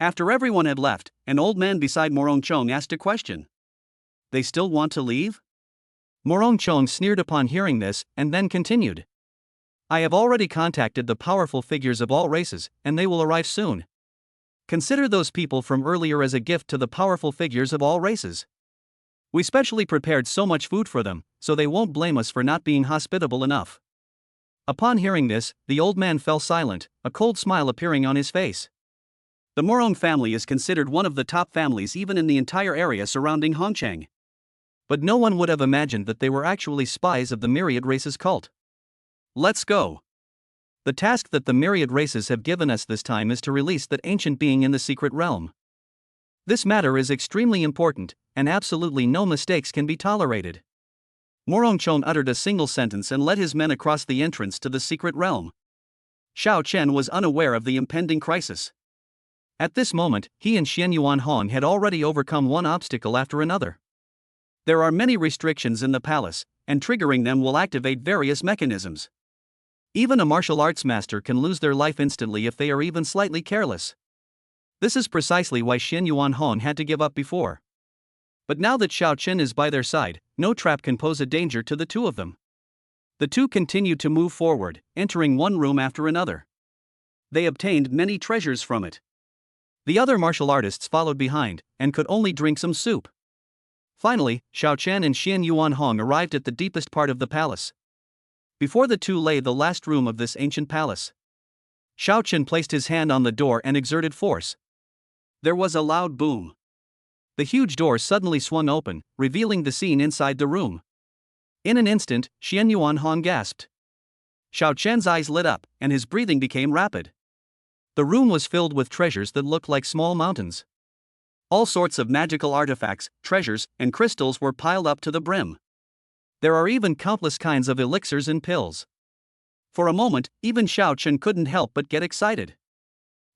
After everyone had left, an old man beside Morong Chong asked a question. They still want to leave? Morong Chong sneered upon hearing this, and then continued. I have already contacted the powerful figures of all races, and they will arrive soon. Consider those people from earlier as a gift to the powerful figures of all races. We specially prepared so much food for them, so they won't blame us for not being hospitable enough. Upon hearing this, the old man fell silent, a cold smile appearing on his face. The Morong family is considered one of the top families even in the entire area surrounding Hongchang. But no one would have imagined that they were actually spies of the myriad races cult. Let's go. The task that the myriad races have given us this time is to release that ancient being in the secret realm. This matter is extremely important, and absolutely no mistakes can be tolerated. Morong Chong uttered a single sentence and led his men across the entrance to the secret realm. Xiao Chen was unaware of the impending crisis. At this moment, he and Xian Yuan Hong had already overcome one obstacle after another. There are many restrictions in the palace, and triggering them will activate various mechanisms. Even a martial arts master can lose their life instantly if they are even slightly careless. This is precisely why Xian Yuan Hong had to give up before. But now that Xiao Chen is by their side, no trap can pose a danger to the two of them. The two continued to move forward, entering one room after another. They obtained many treasures from it. The other martial artists followed behind, and could only drink some soup. Finally, Xiao Chen and Xian Yuan Hong arrived at the deepest part of the palace. Before the two lay the last room of this ancient palace. Xiao Chen placed his hand on the door and exerted force. There was a loud boom. The huge door suddenly swung open, revealing the scene inside the room. In an instant, Xian Yuan Hong gasped. Xiao Chen's eyes lit up, and his breathing became rapid. The room was filled with treasures that looked like small mountains. All sorts of magical artifacts, treasures, and crystals were piled up to the brim. There are even countless kinds of elixirs and pills. For a moment, even Xiao Chen couldn't help but get excited.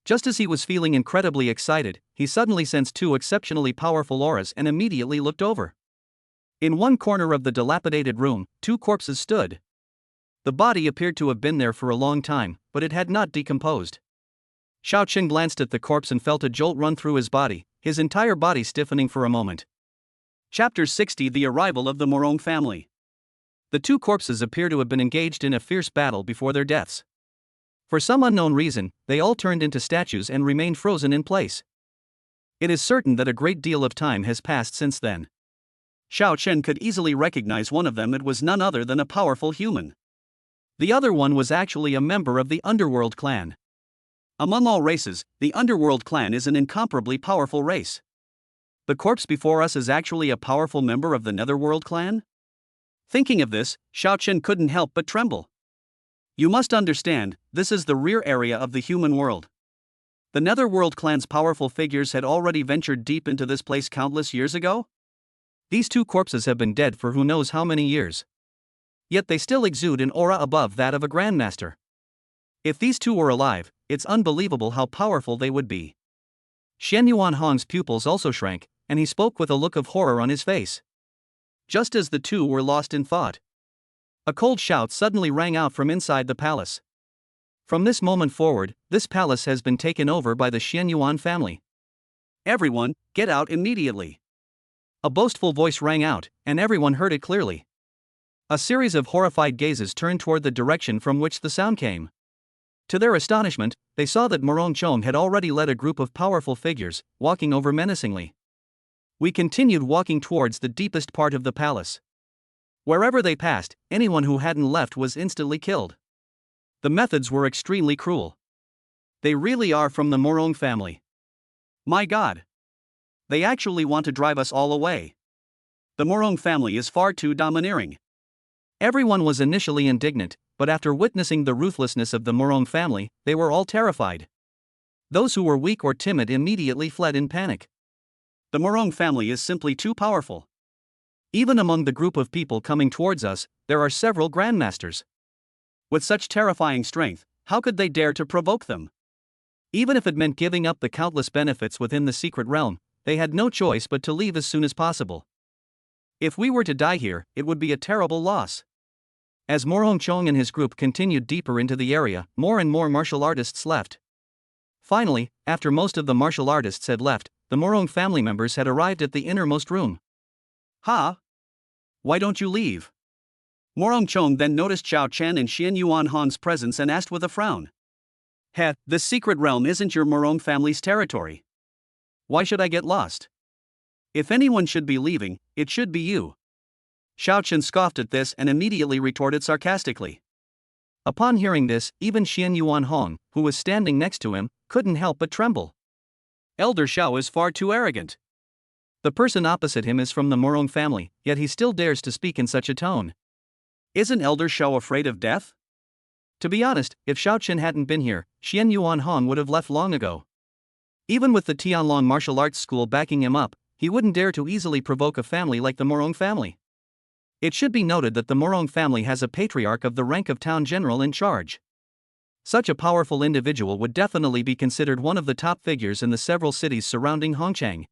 Just as he was feeling incredibly excited, he suddenly sensed two exceptionally powerful auras and immediately looked over. In one corner of the dilapidated room, two corpses stood. The body appeared to have been there for a long time, but it had not decomposed. Xiao Chen glanced at the corpse and felt a jolt run through his body, his entire body stiffening for a moment. Chapter 60: The Arrival of the Morong Family. The two corpses appear to have been engaged in a fierce battle before their deaths. For some unknown reason, they all turned into statues and remained frozen in place. It is certain that a great deal of time has passed since then. Xiao Chen could easily recognize one of them. It was none other than a powerful human. The other one was actually a member of the Underworld clan. Among all races, the Underworld clan is an incomparably powerful race. The corpse before us is actually a powerful member of the Netherworld clan? Thinking of this, Xiao Chen couldn't help but tremble. You must understand, this is the rear area of the human world. The Netherworld clan's powerful figures had already ventured deep into this place countless years ago? These two corpses have been dead for who knows how many years. Yet they still exude an aura above that of a grandmaster. If these two were alive, it's unbelievable how powerful they would be. Xian Yuan Hong's pupils also shrank, and he spoke with a look of horror on his face. Just as the two were lost in thought, a cold shout suddenly rang out from inside the palace. From this moment forward, this palace has been taken over by the Xianyuan family. Everyone, get out immediately. A boastful voice rang out, and everyone heard it clearly. A series of horrified gazes turned toward the direction from which the sound came. To their astonishment, they saw that Morongchong had already led a group of powerful figures, walking over menacingly. We continued walking towards the deepest part of the palace. Wherever they passed, anyone who hadn't left was instantly killed. The methods were extremely cruel. They really are from the Morong family. My God! They actually want to drive us all away. The Morong family is far too domineering. Everyone was initially indignant, but after witnessing the ruthlessness of the Morong family, they were all terrified. Those who were weak or timid immediately fled in panic. The Morong family is simply too powerful. Even among the group of people coming towards us, there are several grandmasters. With such terrifying strength, how could they dare to provoke them? Even if it meant giving up the countless benefits within the secret realm, they had no choice but to leave as soon as possible. If we were to die here, it would be a terrible loss. As Morongchong and his group continued deeper into the area, more and more martial artists left. Finally, after most of the martial artists had left, the Morong family members had arrived at the innermost room. Ha! Why don't you leave? Morongchong then noticed Xiao Chen and Xian Yuan Han's presence and asked with a frown. Heh, the secret realm isn't your Morong family's territory. Why should I get lost? If anyone should be leaving, it should be you. Xiao Chen scoffed at this and immediately retorted sarcastically. Upon hearing this, even Xian Yuan Hong, who was standing next to him, couldn't help but tremble. Elder Xiao is far too arrogant. The person opposite him is from the Morong family, yet he still dares to speak in such a tone. Isn't Elder Xiao afraid of death? To be honest, if Xiao Chen hadn't been here, Xian Yuan Hong would have left long ago. Even with the Tianlong martial arts school backing him up, he wouldn't dare to easily provoke a family like the Morong family. It should be noted that the Morong family has a patriarch of the rank of town general in charge. Such a powerful individual would definitely be considered one of the top figures in the several cities surrounding Hongchang.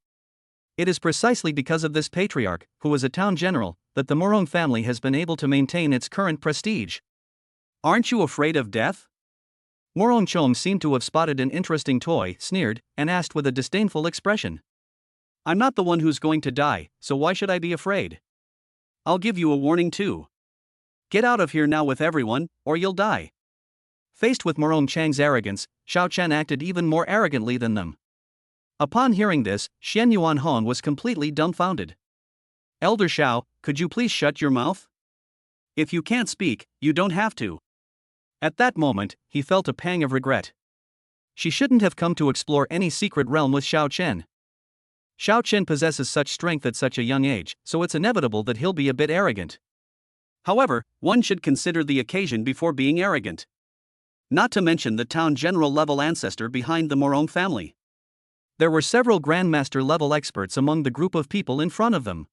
It is precisely because of this patriarch, who is a town general, that the Morong family has been able to maintain its current prestige. Aren't you afraid of death? Morongchong seemed to have spotted an interesting toy, sneered, and asked with a disdainful expression. I'm not the one who's going to die, so why should I be afraid? I'll give you a warning too. Get out of here now with everyone, or you'll die. Faced with Morongchang's arrogance, Xiao Chen acted even more arrogantly than them. Upon hearing this, Xian Yuan Hong was completely dumbfounded. Elder Xiao, could you please shut your mouth? If you can't speak, you don't have to. At that moment, he felt a pang of regret. She shouldn't have come to explore any secret realm with Xiao Chen. Xiao Chen possesses such strength at such a young age, so it's inevitable that he'll be a bit arrogant. However, one should consider the occasion before being arrogant. Not to mention the town general level ancestor behind the Morong family. There were several grandmaster level experts among the group of people in front of them.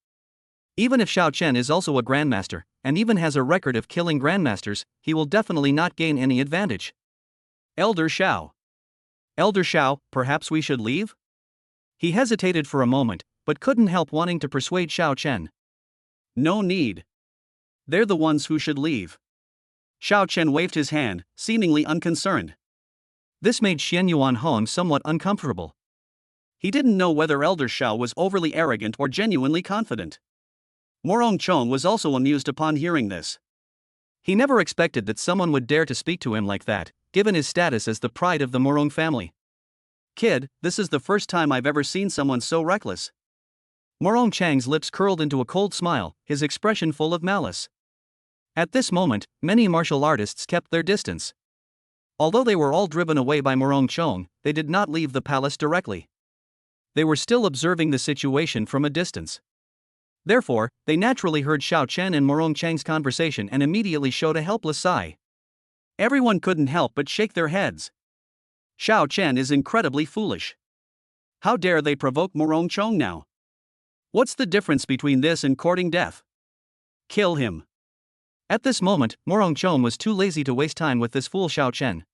Even if Xiao Chen is also a grandmaster, and even has a record of killing grandmasters, he will definitely not gain any advantage. Elder Xiao. Elder Xiao, perhaps we should leave? He hesitated for a moment, but couldn't help wanting to persuade Xiao Chen. No need. They're the ones who should leave. Xiao Chen waved his hand, seemingly unconcerned. This made Xian Yuan Hong somewhat uncomfortable. He didn't know whether Elder Xiao was overly arrogant or genuinely confident. Morongchong was also amused upon hearing this. He never expected that someone would dare to speak to him like that, given his status as the pride of the Morong family. Kid, this is the first time I've ever seen someone so reckless. Morongchang's lips curled into a cold smile, his expression full of malice. At this moment, many martial artists kept their distance. Although they were all driven away by Morongchong, they did not leave the palace directly. They were still observing the situation from a distance. Therefore, they naturally heard Xiao Chen and Morongchang's conversation and immediately showed a helpless sigh. Everyone couldn't help but shake their heads. Xiao Chen is incredibly foolish. How dare they provoke Morongchong now? What's the difference between this and courting death? Kill him. At this moment, Morongchong was too lazy to waste time with this fool Xiao Chen.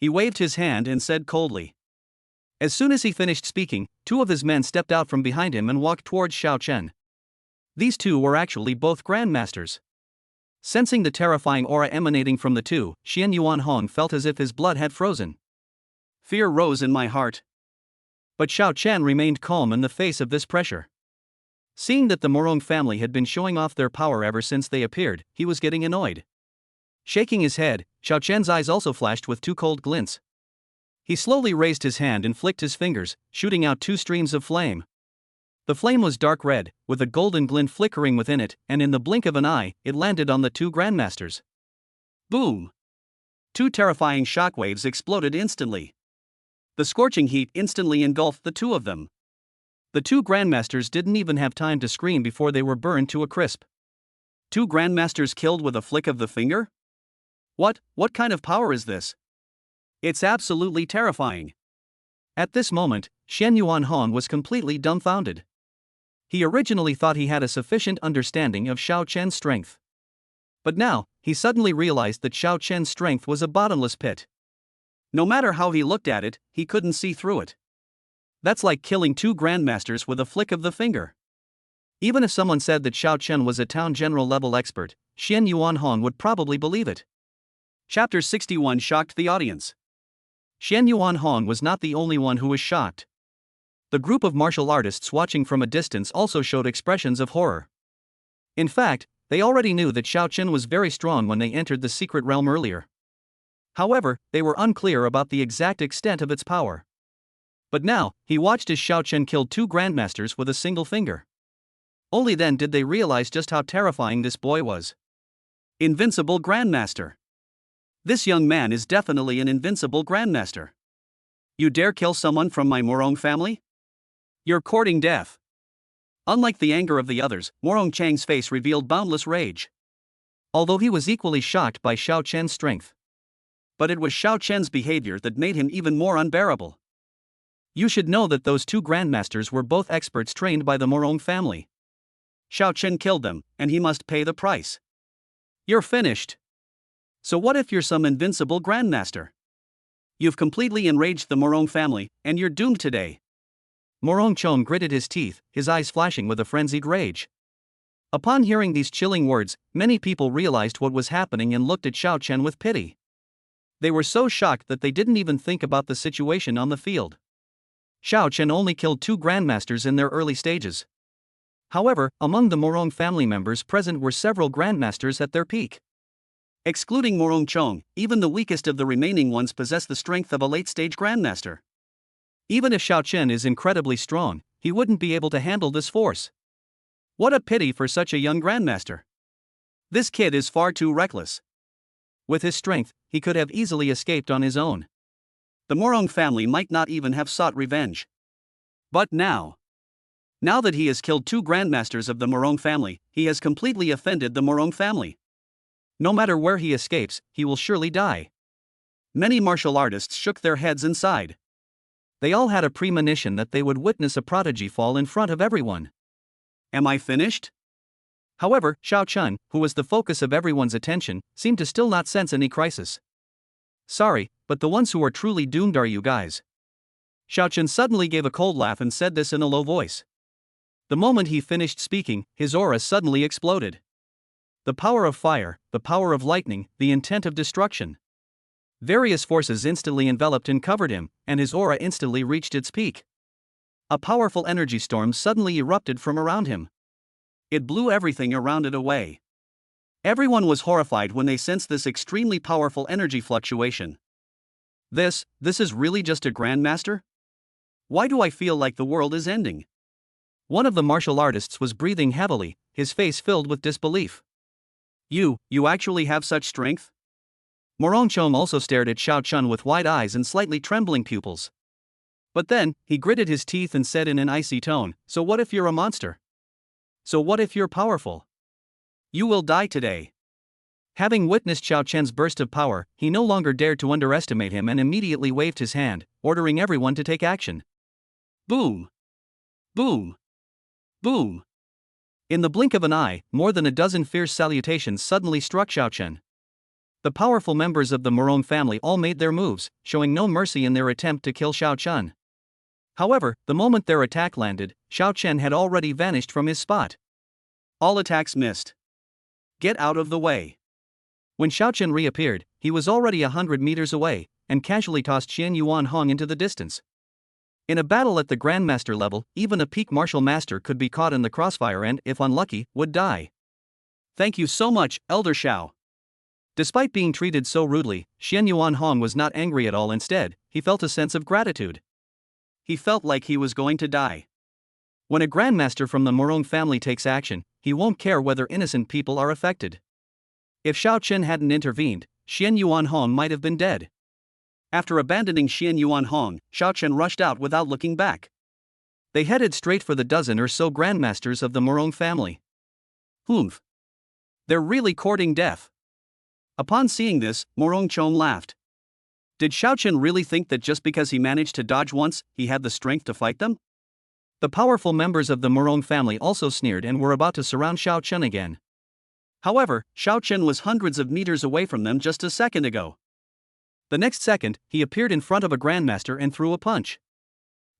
He waved his hand and said coldly. As soon as he finished speaking, two of his men stepped out from behind him and walked towards Xiao Chen. These two were actually both grandmasters. Sensing the terrifying aura emanating from the two, Xian Yuanhong felt as if his blood had frozen. Fear rose in my heart. But Xiao Chen remained calm in the face of this pressure. Seeing that the Morong family had been showing off their power ever since they appeared, he was getting annoyed. Shaking his head, Xiao Chen's eyes also flashed with two cold glints. He slowly raised his hand and flicked his fingers, shooting out two streams of flame. The flame was dark red, with a golden glint flickering within it, and in the blink of an eye, it landed on the two grandmasters. Boom! Two terrifying shockwaves exploded instantly. The scorching heat instantly engulfed the two of them. The two grandmasters didn't even have time to scream before they were burned to a crisp. Two grandmasters killed with a flick of the finger? What kind of power is this? It's absolutely terrifying. At this moment, Xian Yuanhong was completely dumbfounded. He originally thought he had a sufficient understanding of Xiao Chen's strength. But now, he suddenly realized that Xiao Chen's strength was a bottomless pit. No matter how he looked at it, he couldn't see through it. That's like killing two grandmasters with a flick of the finger. Even if someone said that Xiao Chen was a town general level expert, Xian Yuanhong would probably believe it. Chapter 61 shocked the audience. Xian Yuanhong was not the only one who was shocked. The group of martial artists watching from a distance also showed expressions of horror. In fact, they already knew that Xiao Chen was very strong when they entered the secret realm earlier. However, they were unclear about the exact extent of its power. But now, he watched as Xiao Chen killed two grandmasters with a single finger. Only then did they realize just how terrifying this boy was. Invincible Grandmaster. This young man is definitely an invincible Grandmaster. You dare kill someone from my Morong family? You're courting death. Unlike the anger of the others, Morong Chang's face revealed boundless rage. Although he was equally shocked by Xiao Chen's strength. But it was Xiao Chen's behavior that made him even more unbearable. You should know that those two grandmasters were both experts trained by the Morong family. Xiao Chen killed them, and he must pay the price. You're finished. So what if you're some invincible grandmaster? You've completely enraged the Morong family, and you're doomed today. Morong Chong gritted his teeth, his eyes flashing with a frenzied rage. Upon hearing these chilling words, many people realized what was happening and looked at Xiao Chen with pity. They were so shocked that they didn't even think about the situation on the field. Xiao Chen only killed two grandmasters in their early stages. However, among the Morong family members present were several grandmasters at their peak. Excluding Morong Chong, even the weakest of the remaining ones possess the strength of a late-stage grandmaster. Even if Xiao Chen is incredibly strong, he wouldn't be able to handle this force. What a pity for such a young grandmaster. This kid is far too reckless. With his strength, he could have easily escaped on his own. The Morong family might not even have sought revenge. But now that he has killed two grandmasters of the Morong family, he has completely offended the Morong family. No matter where he escapes, he will surely die. Many martial artists shook their heads and sighed. They all had a premonition that they would witness a prodigy fall in front of everyone. Am I finished? However, Xiao Chen, who was the focus of everyone's attention, seemed to still not sense any crisis. Sorry, but the ones who are truly doomed are you guys. Xiao Chen suddenly gave a cold laugh and said this in a low voice. The moment he finished speaking, his aura suddenly exploded. The power of fire, the power of lightning, the intent of destruction. Various forces instantly enveloped and covered him, and his aura instantly reached its peak. A powerful energy storm suddenly erupted from around him. It blew everything around it away. Everyone was horrified when they sensed this extremely powerful energy fluctuation. This is really just a grandmaster? Why do I feel like the world is ending? One of the martial artists was breathing heavily, his face filled with disbelief. You actually have such strength? Morong Chong also stared at Xiao Chen with wide eyes and slightly trembling pupils. But then, he gritted his teeth and said in an icy tone, so what if you're a monster? So what if you're powerful? You will die today. Having witnessed Xiao Chen's burst of power, he no longer dared to underestimate him and immediately waved his hand, ordering everyone to take action. Boom! Boom! Boom! In the blink of an eye, more than a dozen fierce salutations suddenly struck Xiao Chen. The powerful members of the Morong family all made their moves, showing no mercy in their attempt to kill Xiao Chen. However, the moment their attack landed, Xiao Chen had already vanished from his spot. All attacks missed. Get out of the way. When Xiaochen reappeared, he was already 100 meters away, and casually tossed Xian Yuan Hong into the distance. In a battle at the Grandmaster level, even a peak martial master could be caught in the crossfire and, if unlucky, would die. Thank you so much, Elder Xiao. Despite being treated so rudely, Xian Yuan Hong was not angry at all. Instead, he felt a sense of gratitude. He felt like he was going to die. When a Grandmaster from the Morong family takes action, he won't care whether innocent people are affected. If Xiao Chen hadn't intervened, Xian Yuan Hong might have been dead. After abandoning Xian Yuan Hong, Xiao Chen rushed out without looking back. They headed straight for the dozen or so Grandmasters of the Morong family. Humph. They're really courting death. Upon seeing this, Morong Chong laughed. Did Xiao Chen really think that just because he managed to dodge once, he had the strength to fight them? The powerful members of the Morong family also sneered and were about to surround Xiao Chen again. However, Xiao Chen was hundreds of meters away from them just a second ago. The next second, he appeared in front of a Grandmaster and threw a punch.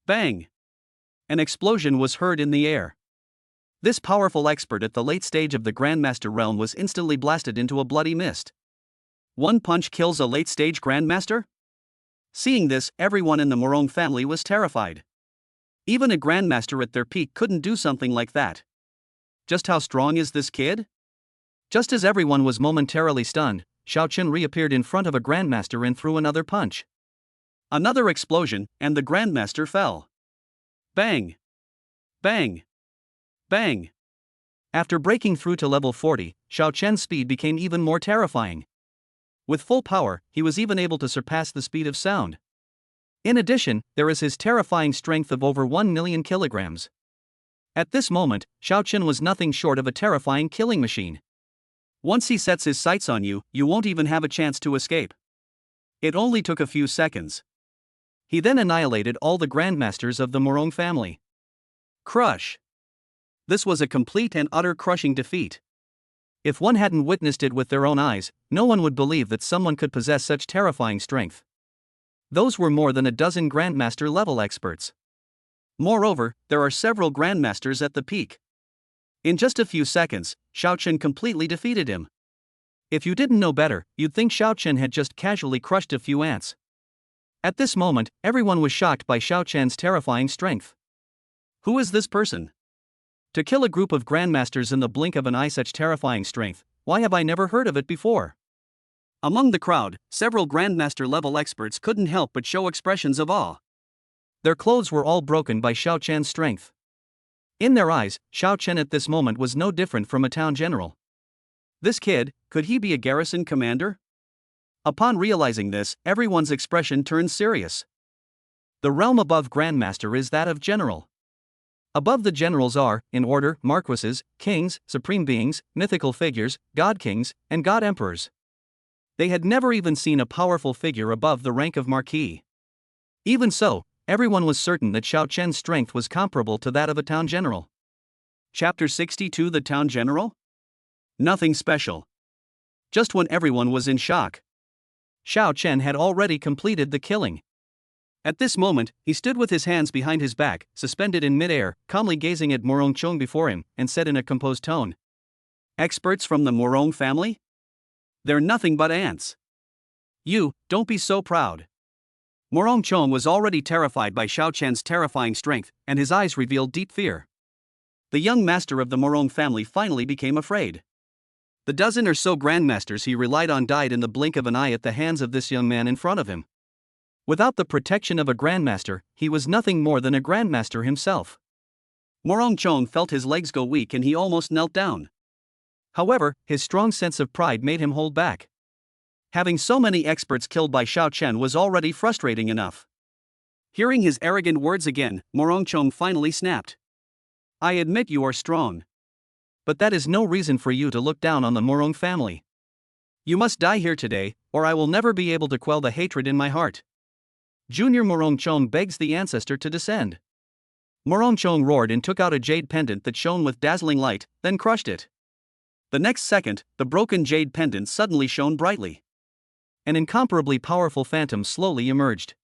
Bang! An explosion was heard in the air. This powerful expert at the late stage of the Grandmaster realm was instantly blasted into a bloody mist. One punch kills a late-stage Grandmaster? Seeing this, everyone in the Morong family was terrified. Even a Grandmaster at their peak couldn't do something like that. Just how strong is this kid? Just as everyone was momentarily stunned, Xiao Chen reappeared in front of a Grandmaster and threw another punch. Another explosion, and the Grandmaster fell. Bang! Bang! Bang! After breaking through to level 40, Xiao Chen's speed became even more terrifying. With full power, he was even able to surpass the speed of sound. In addition, there is his terrifying strength of over 1 million kilograms. At this moment, Xiao Chen was nothing short of a terrifying killing machine. Once he sets his sights on you, you won't even have a chance to escape. It only took a few seconds. He then annihilated all the Grandmasters of the Morong family. Crush! This was a complete and utter crushing defeat. If one hadn't witnessed it with their own eyes, no one would believe that someone could possess such terrifying strength. Those were more than a dozen Grandmaster level experts. Moreover, there are several Grandmasters at the peak. In just a few seconds, Xiao Chen completely defeated him. If you didn't know better, you'd think Xiao Chen had just casually crushed a few ants. At this moment, everyone was shocked by Xiao Chen's terrifying strength. Who is this person? To kill a group of Grandmasters in the blink of an eye, such terrifying strength, why have I never heard of it before? Among the crowd, several Grandmaster level experts couldn't help but show expressions of awe. Their clothes were all broken by Xiao Chen's strength. In their eyes, Xiao Chen at this moment was no different from a town general. This kid, could he be a garrison commander? Upon realizing this, everyone's expression turned serious. The realm above Grandmaster is that of general. Above the generals are, in order, marquises, kings, supreme beings, mythical figures, god kings, and god emperors. They had never even seen a powerful figure above the rank of marquis. Even so, everyone was certain that Xiao Chen's strength was comparable to that of a town general. Chapter 62: The Town General? Nothing special. Just when everyone was in shock, Xiao Chen had already completed the killing. At this moment, he stood with his hands behind his back, suspended in mid-air, calmly gazing at Morong Chong before him, and said in a composed tone, "Experts from the Morong family? They're nothing but ants. You, don't be so proud." Morong Chong was already terrified by Xiao Chen's terrifying strength, and his eyes revealed deep fear. The young master of the Morong family finally became afraid. The dozen or so Grandmasters he relied on died in the blink of an eye at the hands of this young man in front of him. Without the protection of a Grandmaster, he was nothing more than a Grandmaster himself. Morong Chong felt his legs go weak and he almost knelt down. However, his strong sense of pride made him hold back. Having so many experts killed by Xiao Chen was already frustrating enough. Hearing his arrogant words again, Morong Chong finally snapped. "I admit you are strong. But that is no reason for you to look down on the Morong family. You must die here today, or I will never be able to quell the hatred in my heart." Junior Morong Chong begs the ancestor to descend. Morong Chong roared and took out a jade pendant that shone with dazzling light, then crushed it. The next second, the broken jade pendant suddenly shone brightly. An incomparably powerful phantom slowly emerged.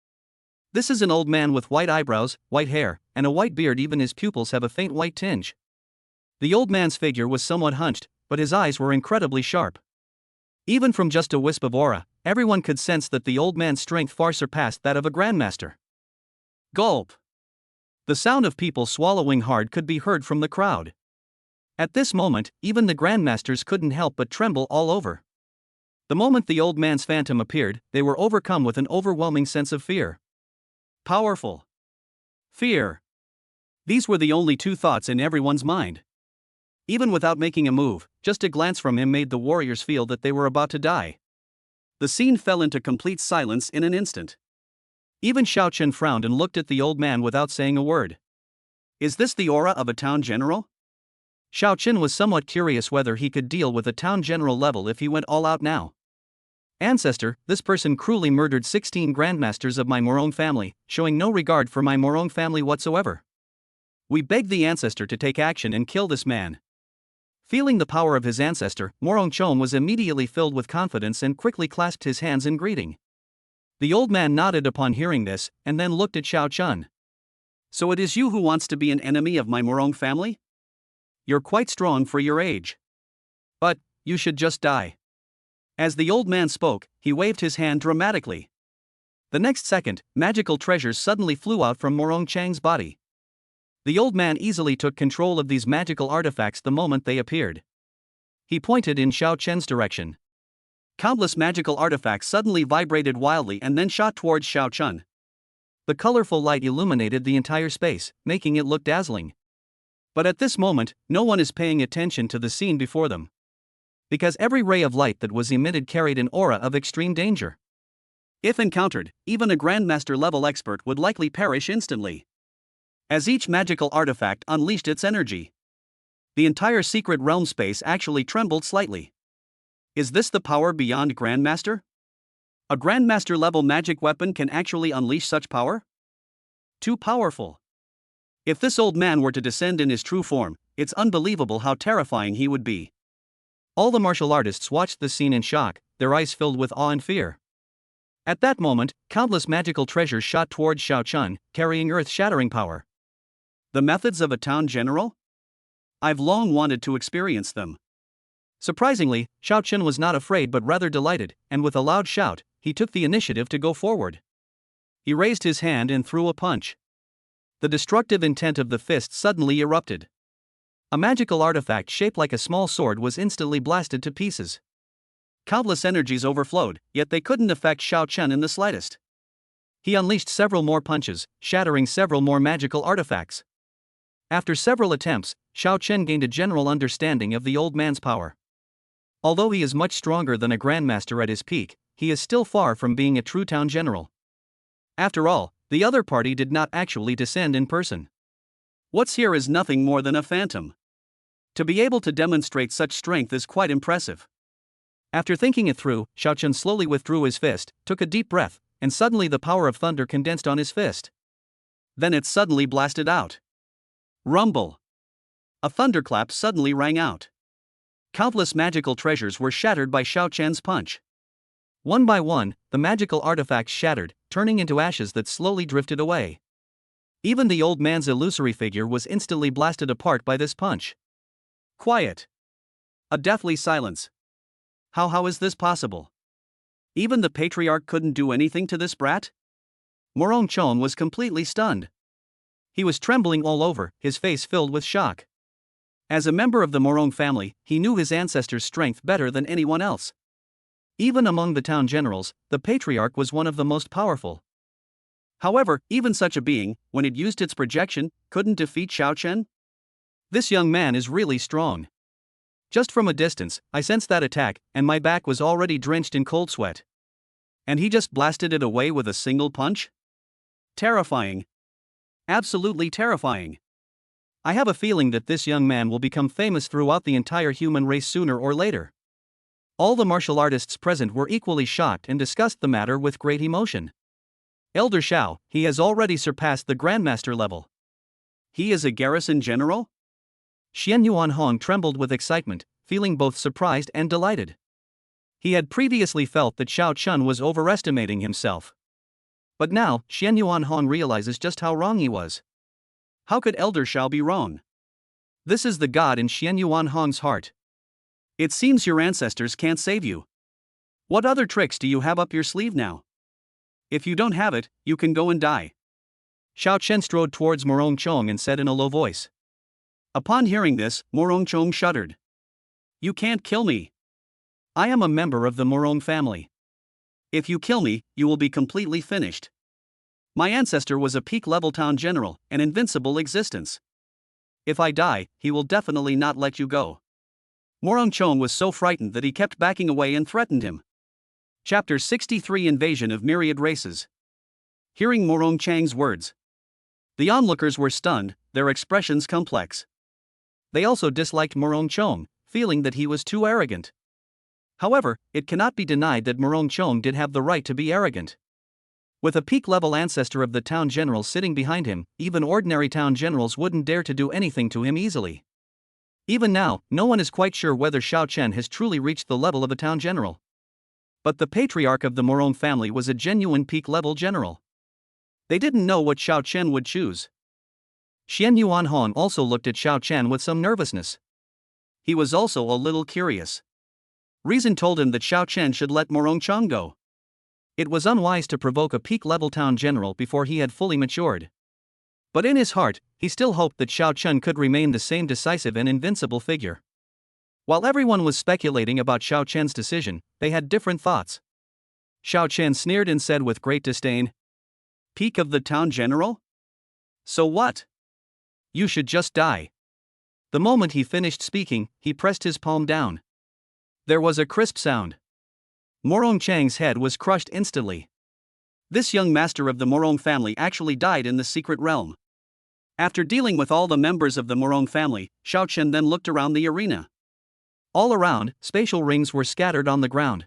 This is an old man with white eyebrows, white hair, and a white beard. Even his pupils have a faint white tinge. The old man's figure was somewhat hunched, but his eyes were incredibly sharp. Even from just a wisp of aura, everyone could sense that the old man's strength far surpassed that of a grandmaster. Gulp. The sound of people swallowing hard could be heard from the crowd. At this moment, even the grandmasters couldn't help but tremble all over. The moment the old man's phantom appeared, they were overcome with an overwhelming sense of fear. Powerful. Fear. These were the only two thoughts in everyone's mind. Even without making a move, just a glance from him made the warriors feel that they were about to die. The scene fell into complete silence in an instant. Even Xiaochen frowned and looked at the old man without saying a word. Is this the aura of a town general? Xiaochen was somewhat curious whether he could deal with a town general level if he went all out now. Ancestor, this person cruelly murdered 16 grandmasters of my Morong family, showing no regard for my Morong family whatsoever. We beg the ancestor to take action and kill this man. Feeling the power of his ancestor, Morong Chom was immediately filled with confidence and quickly clasped his hands in greeting. The old man nodded upon hearing this, and then looked at Xiaochen. So it is you who wants to be an enemy of my Morong family? You're quite strong for your age. But you should just die. As the old man spoke, he waved his hand dramatically. The next second, magical treasures suddenly flew out from Morong Chang's body. The old man easily took control of these magical artifacts the moment they appeared. He pointed in Xiaochen's direction. Countless magical artifacts suddenly vibrated wildly and then shot towards Xiaochen. The colorful light illuminated the entire space, making it look dazzling. But at this moment, no one is paying attention to the scene before them. Because every ray of light that was emitted carried an aura of extreme danger. If encountered, even a Grandmaster level expert would likely perish instantly. As each magical artifact unleashed its energy, the entire secret realm space actually trembled slightly. Is this the power beyond Grandmaster? A Grandmaster level magic weapon can actually unleash such power? Too powerful. If this old man were to descend in his true form, it's unbelievable how terrifying he would be. All the martial artists watched the scene in shock, their eyes filled with awe and fear. At that moment, countless magical treasures shot towards Xiaochen, carrying earth-shattering power. The methods of a town general? I've long wanted to experience them. Surprisingly, Xiaochen was not afraid but rather delighted, and with a loud shout, he took the initiative to go forward. He raised his hand and threw a punch. The destructive intent of the fist suddenly erupted. A magical artifact shaped like a small sword was instantly blasted to pieces. Countless energies overflowed, yet they couldn't affect Xiaochen in the slightest. He unleashed several more punches, shattering several more magical artifacts. After several attempts, Xiaochen gained a general understanding of the old man's power. Although he is much stronger than a grandmaster at his peak, he is still far from being a true town general. After all, the other party did not actually descend in person. What's here is nothing more than a phantom. To be able to demonstrate such strength is quite impressive. After thinking it through, Xiaochen slowly withdrew his fist, took a deep breath, and suddenly the power of thunder condensed on his fist. Then it suddenly blasted out. Rumble. A thunderclap suddenly rang out. Countless magical treasures were shattered by Xiaochen's punch. One by one, the magical artifacts shattered, turning into ashes that slowly drifted away. Even the old man's illusory figure was instantly blasted apart by this punch. Quiet. A deathly silence. How is this possible? Even the patriarch couldn't do anything to this brat? Morong Chon was completely stunned. He was trembling all over, his face filled with shock. As a member of the Morong family, he knew his ancestors' strength better than anyone else. Even among the town generals, the patriarch was one of the most powerful. However, even such a being, when it used its projection, couldn't defeat Xiaochen? This young man is really strong. Just from a distance, I sensed that attack, and my back was already drenched in cold sweat. And he just blasted it away with a single punch? Terrifying. Absolutely terrifying. I have a feeling that this young man will become famous throughout the entire human race sooner or later. All the martial artists present were equally shocked and discussed the matter with great emotion. Elder Xiao, he has already surpassed the Grandmaster level. He is a garrison general? Xian Yuanhong trembled with excitement, feeling both surprised and delighted. He had previously felt that Xiao Chun was overestimating himself. But now, Xian Yuanhong realizes just how wrong he was. How could Elder Xiao be wrong? This is the god in Xian Yuanhong's heart. It seems your ancestors can't save you. What other tricks do you have up your sleeve now? If you don't have it, you can go and die. Xiao Chen strode towards Morong Chong and said in a low voice. Upon hearing this, Morong Chong shuddered. You can't kill me. I am a member of the Morong family. If you kill me, you will be completely finished. My ancestor was a peak-level town general, an invincible existence. If I die, he will definitely not let you go. Morong Chong was so frightened that he kept backing away and threatened him. Chapter 63 Invasion of Myriad Races. Hearing Morong Chang's words, the onlookers were stunned, their expressions complex. They also disliked Morong Chong, feeling that he was too arrogant. However, it cannot be denied that Morong Chong did have the right to be arrogant. With a peak-level ancestor of the town general sitting behind him, even ordinary town generals wouldn't dare to do anything to him easily. Even now, no one is quite sure whether Xiao Chen has truly reached the level of a town general. But the patriarch of the Morong family was a genuine peak-level general. They didn't know what Xiao Chen would choose. Xian Yuan Hong also looked at Xiao Chen with some nervousness. He was also a little curious. Reason told him that Xiao Chen should let Morong Chong go. It was unwise to provoke a peak-level town general before he had fully matured. But in his heart, he still hoped that Xiao Chen could remain the same decisive and invincible figure. While everyone was speculating about Xiao Chen's decision, they had different thoughts. Xiao Chen sneered and said with great disdain, Peak of the town general? So what? You should just die. The moment he finished speaking, he pressed his palm down. There was a crisp sound. Morong Chang's head was crushed instantly. This young master of the Morong family actually died in the secret realm. After dealing with all the members of the Morong family, Xiao Chen then looked around the arena. All around, spatial rings were scattered on the ground.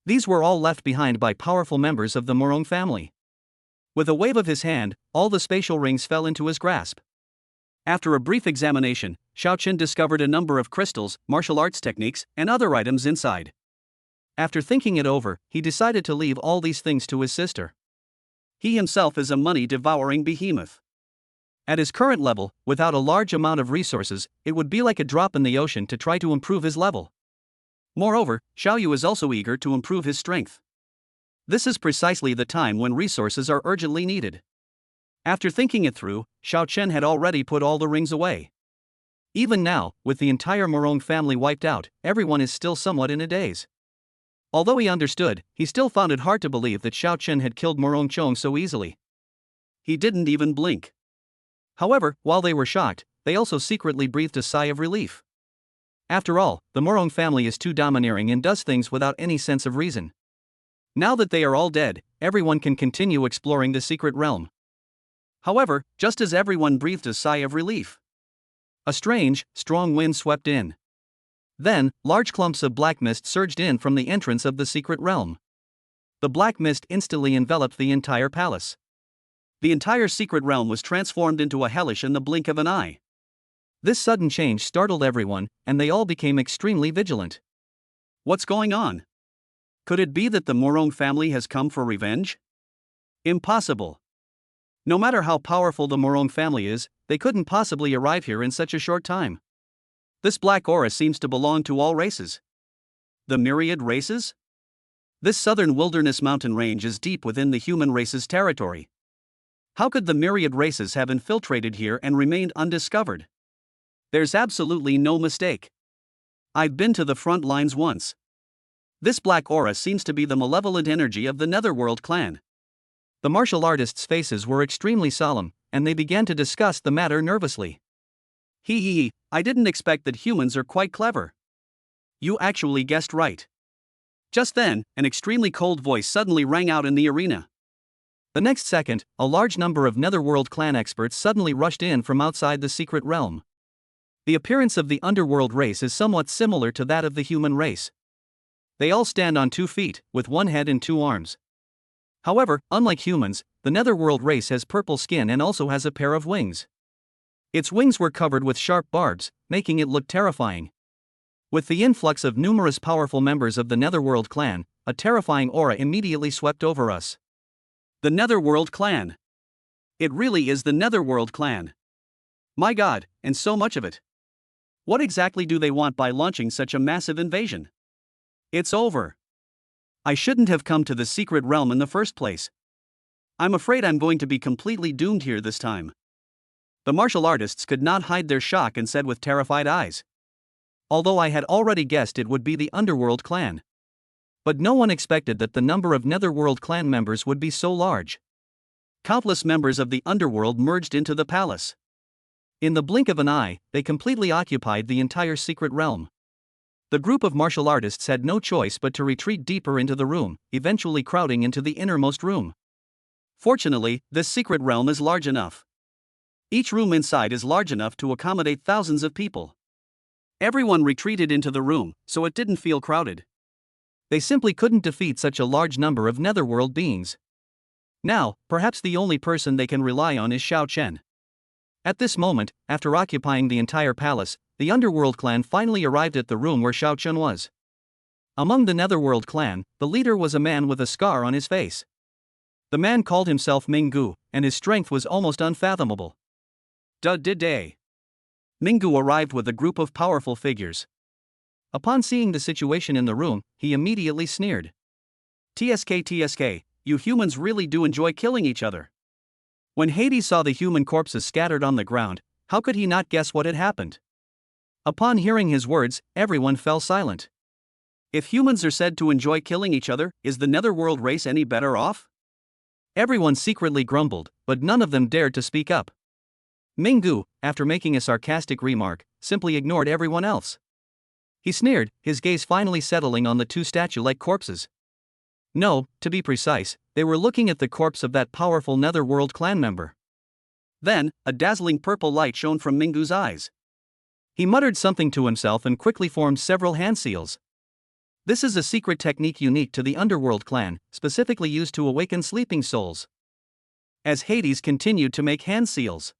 These were all left behind by powerful members of the Morong family. With a wave of his hand, all the spatial rings fell into his grasp. After a brief examination, Xiao Chen discovered a number of crystals, martial arts techniques, and other items inside. After thinking it over, he decided to leave all these things to his sister. He himself is a money-devouring behemoth. At his current level, without a large amount of resources, it would be like a drop in the ocean to try to improve his level. Moreover, Xiaoyu is also eager to improve his strength. This is precisely the time when resources are urgently needed. After thinking it through, Xiao Chen had already put all the rings away. Even now, with the entire Morong family wiped out, everyone is still somewhat in a daze. Although he understood, he still found it hard to believe that Xiao Chen had killed Morong Chong so easily. He didn't even blink. However, while they were shocked, they also secretly breathed a sigh of relief. After all, the Morong family is too domineering and does things without any sense of reason. Now that they are all dead, everyone can continue exploring the secret realm. However, just as everyone breathed a sigh of relief, a strange, strong wind swept in. Then, large clumps of black mist surged in from the entrance of the secret realm. The black mist instantly enveloped the entire palace. The entire secret realm was transformed into a hellish in the blink of an eye. This sudden change startled everyone, and they all became extremely vigilant. What's going on? Could it be that the Morong family has come for revenge? Impossible. No matter how powerful the Morong family is, they couldn't possibly arrive here in such a short time. This black aura seems to belong to all races. The myriad races? This southern wilderness mountain range is deep within the human race's territory. How could the myriad races have infiltrated here and remained undiscovered? There's absolutely no mistake. I've been to the front lines once. This black aura seems to be the malevolent energy of the Netherworld clan. The martial artists' faces were extremely solemn, and they began to discuss the matter nervously. Hee, I didn't expect that humans are quite clever. You actually guessed right. Just then, an extremely cold voice suddenly rang out in the arena. The next second, a large number of Netherworld clan experts suddenly rushed in from outside the secret realm. The appearance of the underworld race is somewhat similar to that of the human race. They all stand on 2 feet, with 1 head and 2 arms. However, unlike humans, the Netherworld race has purple skin and also has a pair of wings. Its wings were covered with sharp barbs, making it look terrifying. With the influx of numerous powerful members of the Netherworld clan, a terrifying aura immediately swept over us. The Netherworld clan. It really is the Netherworld clan. My God, and so much of it. What exactly do they want by launching such a massive invasion? It's over. I shouldn't have come to the secret realm in the first place. I'm afraid I'm going to be completely doomed here this time. The martial artists could not hide their shock and said with terrified eyes. Although I had already guessed it would be the Underworld clan. But no one expected that the number of Netherworld clan members would be so large. Countless members of the Underworld merged into the palace. In the blink of an eye, they completely occupied the entire secret realm. The group of martial artists had no choice but to retreat deeper into the room, eventually crowding into the innermost room. Fortunately, this secret realm is large enough. Each room inside is large enough to accommodate thousands of people. Everyone retreated into the room, so it didn't feel crowded. They simply couldn't defeat such a large number of Netherworld beings. Now, perhaps the only person they can rely on is Xiao Chen. At this moment, after occupying the entire palace, the Underworld clan finally arrived at the room where Xiao Chen was. Among the Netherworld clan, the leader was a man with a scar on his face. The man called himself Pangu, and his strength was almost unfathomable. Day. Pangu arrived with a group of powerful figures. Upon seeing the situation in the room, he immediately sneered. TSK, you humans really do enjoy killing each other. When Hades saw the human corpses scattered on the ground, how could he not guess what had happened? Upon hearing his words, everyone fell silent. If humans are said to enjoy killing each other, is the Netherworld race any better off? Everyone secretly grumbled, but none of them dared to speak up. Pangu, after making a sarcastic remark, simply ignored everyone else. He sneered, his gaze finally settling on the two statue-like corpses. No, to be precise, they were looking at the corpse of that powerful Netherworld clan member. Then, a dazzling purple light shone from Pangu's eyes. He muttered something to himself and quickly formed several hand seals. This is a secret technique unique to the Underworld clan, specifically used to awaken sleeping souls. As Hades continued to make hand seals,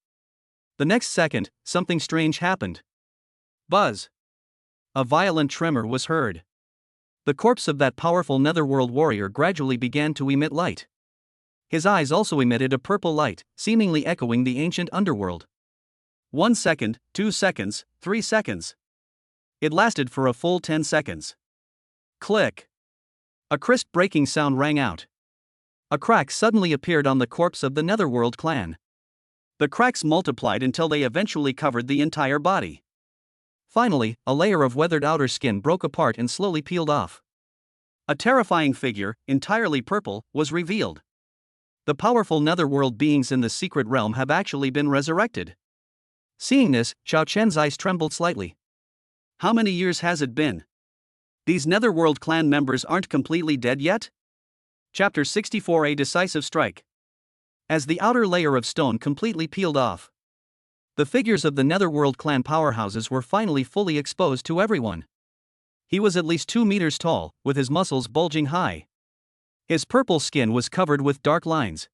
the next second, something strange happened. Buzz! A violent tremor was heard. The corpse of that powerful Netherworld warrior gradually began to emit light. His eyes also emitted a purple light, seemingly echoing the ancient Underworld. 1 second, 2 seconds, 3 seconds. It lasted for a full 10 seconds. Click! A crisp breaking sound rang out. A crack suddenly appeared on the corpse of the Netherworld clan. The cracks multiplied until they eventually covered the entire body. Finally, a layer of weathered outer skin broke apart and slowly peeled off. A terrifying figure, entirely purple, was revealed. The powerful Netherworld beings in the secret realm have actually been resurrected. Seeing this, Xiao Chen's eyes trembled slightly. How many years has it been? These Netherworld clan members aren't completely dead yet? Chapter 64: A Decisive Strike. As the outer layer of stone completely peeled off, the figures of the Netherworld clan powerhouses were finally fully exposed to everyone. He was at least 2 meters tall, with his muscles bulging high. His purple skin was covered with dark lines.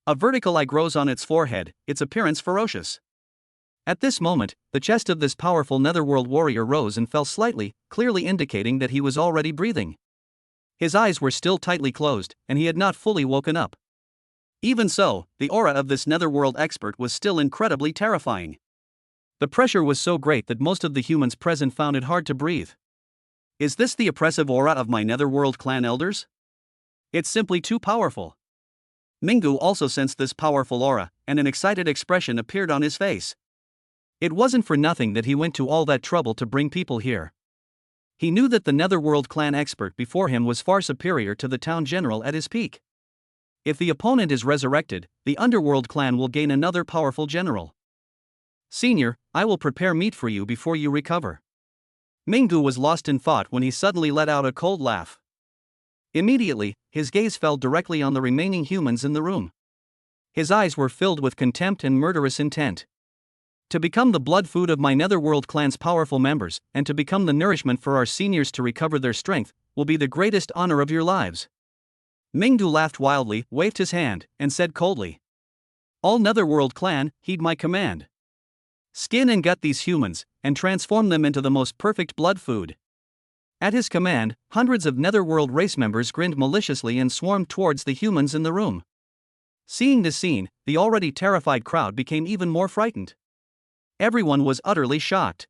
A vertical eye grows on its forehead, its appearance ferocious. At this moment, the chest of this powerful Netherworld warrior rose and fell slightly, clearly indicating that he was already breathing. His eyes were still tightly closed, and he had not fully woken up. Even so, the aura of this Netherworld expert was still incredibly terrifying. The pressure was so great that most of the humans present found it hard to breathe. Is this the oppressive aura of my Netherworld clan elders? It's simply too powerful. Pangu also sensed this powerful aura, and an excited expression appeared on his face. It wasn't for nothing that he went to all that trouble to bring people here. He knew that the Netherworld clan expert before him was far superior to the town general at his peak. If the opponent is resurrected, the Underworld clan will gain another powerful general. Senior, I will prepare meat for you before you recover. Pangu was lost in thought when he suddenly let out a cold laugh. Immediately, his gaze fell directly on the remaining humans in the room. His eyes were filled with contempt and murderous intent. To become the blood food of my Netherworld clan's powerful members, and to become the nourishment for our seniors to recover their strength, will be the greatest honor of your lives. Pangu laughed wildly, waved his hand, and said coldly, all Netherworld clan, heed my command. Skin and gut these humans, and transform them into the most perfect blood food. At his command, hundreds of Netherworld race members grinned maliciously and swarmed towards the humans in the room. Seeing this scene, the already terrified crowd became even more frightened. Everyone was utterly shocked.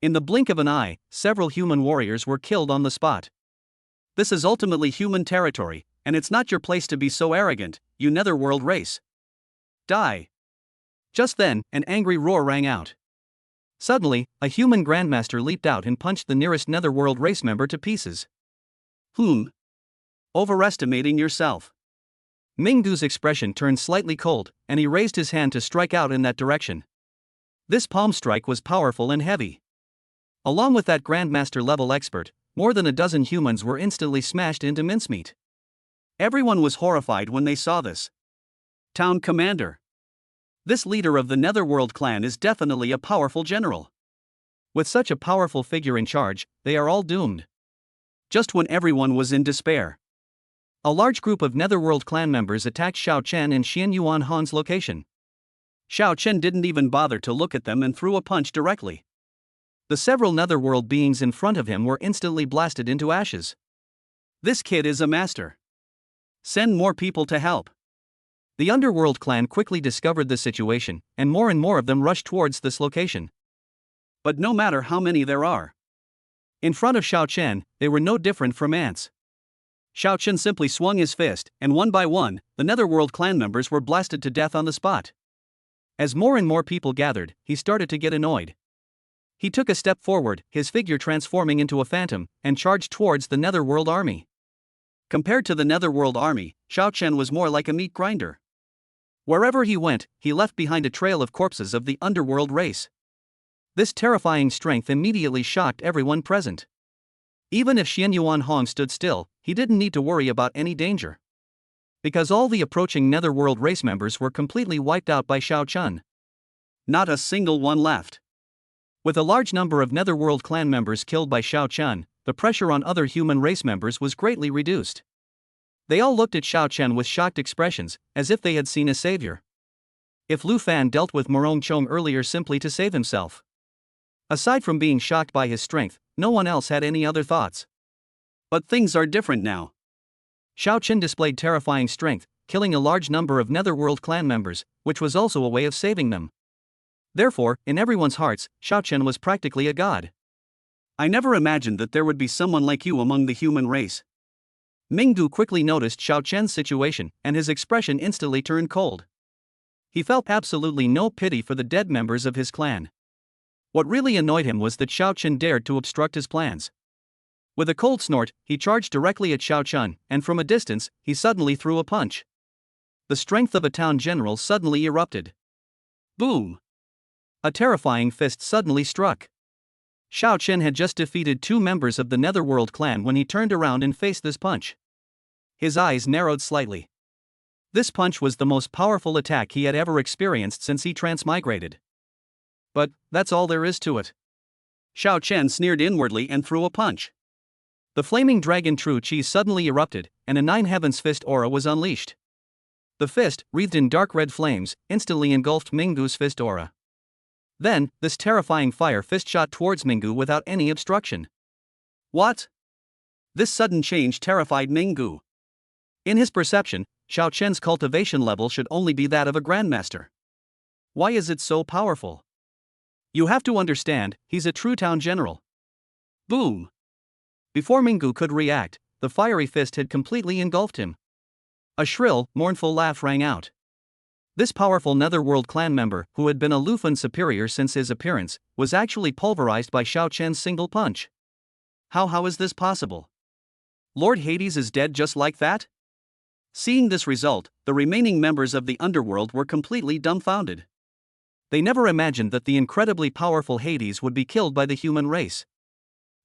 In the blink of an eye, several human warriors were killed on the spot. This is ultimately human territory, and it's not your place to be so arrogant, you netherworld race. Die. Just then, an angry roar rang out. Suddenly, a human grandmaster leaped out and punched the nearest netherworld race member to pieces. Overestimating yourself. Mingdu's expression turned slightly cold, and he raised his hand to strike out in that direction. This palm strike was powerful and heavy. Along with that grandmaster level expert, more than a dozen humans were instantly smashed into mincemeat. Everyone was horrified when they saw this. Town commander. This leader of the Netherworld clan is definitely a powerful general. With such a powerful figure in charge, they are all doomed. Just when everyone was in despair, a large group of Netherworld clan members attacked Xiao Chen and Xian Yuan Han's location. Xiao Chen didn't even bother to look at them and threw a punch directly. The several Netherworld beings in front of him were instantly blasted into ashes. This kid is a master. Send more people to help. The Underworld clan quickly discovered the situation, and more of them rushed towards this location. But no matter how many there are, in front of Xiao Chen, they were no different from ants. Xiao Chen simply swung his fist, and one by one, the Netherworld clan members were blasted to death on the spot. As more and more people gathered, he started to get annoyed. He took a step forward, his figure transforming into a phantom, and charged towards the Netherworld army. Compared to the Netherworld army, Xiao Chen was more like a meat grinder. Wherever he went, he left behind a trail of corpses of the Underworld race. This terrifying strength immediately shocked everyone present. Even if Xian Yuan Han stood still, he didn't need to worry about any danger. Because all the approaching Netherworld race members were completely wiped out by Xiao Chen. Not a single one left. With a large number of Netherworld clan members killed by Xiao Chen, the pressure on other human race members was greatly reduced. They all looked at Xiao Chen with shocked expressions, as if they had seen a savior. If Lu Fan dealt with Morong Chong earlier simply to save himself. Aside from being shocked by his strength, no one else had any other thoughts. But things are different now. Xiao Chen displayed terrifying strength, killing a large number of Netherworld clan members, which was also a way of saving them. Therefore, in everyone's hearts, Xiao Chen was practically a god. I never imagined that there would be someone like you among the human race. Mingdu quickly noticed Xiao Chen's situation, and his expression instantly turned cold. He felt absolutely no pity for the dead members of his clan. What really annoyed him was that Xiao Chen dared to obstruct his plans. With a cold snort, he charged directly at Xiao Chen, and from a distance, he suddenly threw a punch. The strength of a town general suddenly erupted. Boom! A terrifying fist suddenly struck. Xiao Chen had just defeated 2 members of the Netherworld clan when he turned around and faced this punch. His eyes narrowed slightly. This punch was the most powerful attack he had ever experienced since he transmigrated. But that's all there is to it. Xiao Chen sneered inwardly and threw a punch. The flaming dragon True Chi suddenly erupted, and a 9 Heavens Fist aura was unleashed. The fist, wreathed in dark red flames, instantly engulfed Mingdu's fist aura. Then, this terrifying fire fist shot towards Minggu without any obstruction. What? This sudden change terrified Minggu. In his perception, Xiao Chen's cultivation level should only be that of a grandmaster. Why is it so powerful? You have to understand, he's a true town general. Boom! Before Minggu could react, the fiery fist had completely engulfed him. A shrill, mournful laugh rang out. This powerful Netherworld clan member, who had been a Lu Fan superior since his appearance, was actually pulverized by Xiao Chen's single punch. How is this possible? Lord Hades is dead just like that? Seeing this result, the remaining members of the Underworld were completely dumbfounded. They never imagined that the incredibly powerful Hades would be killed by the human race.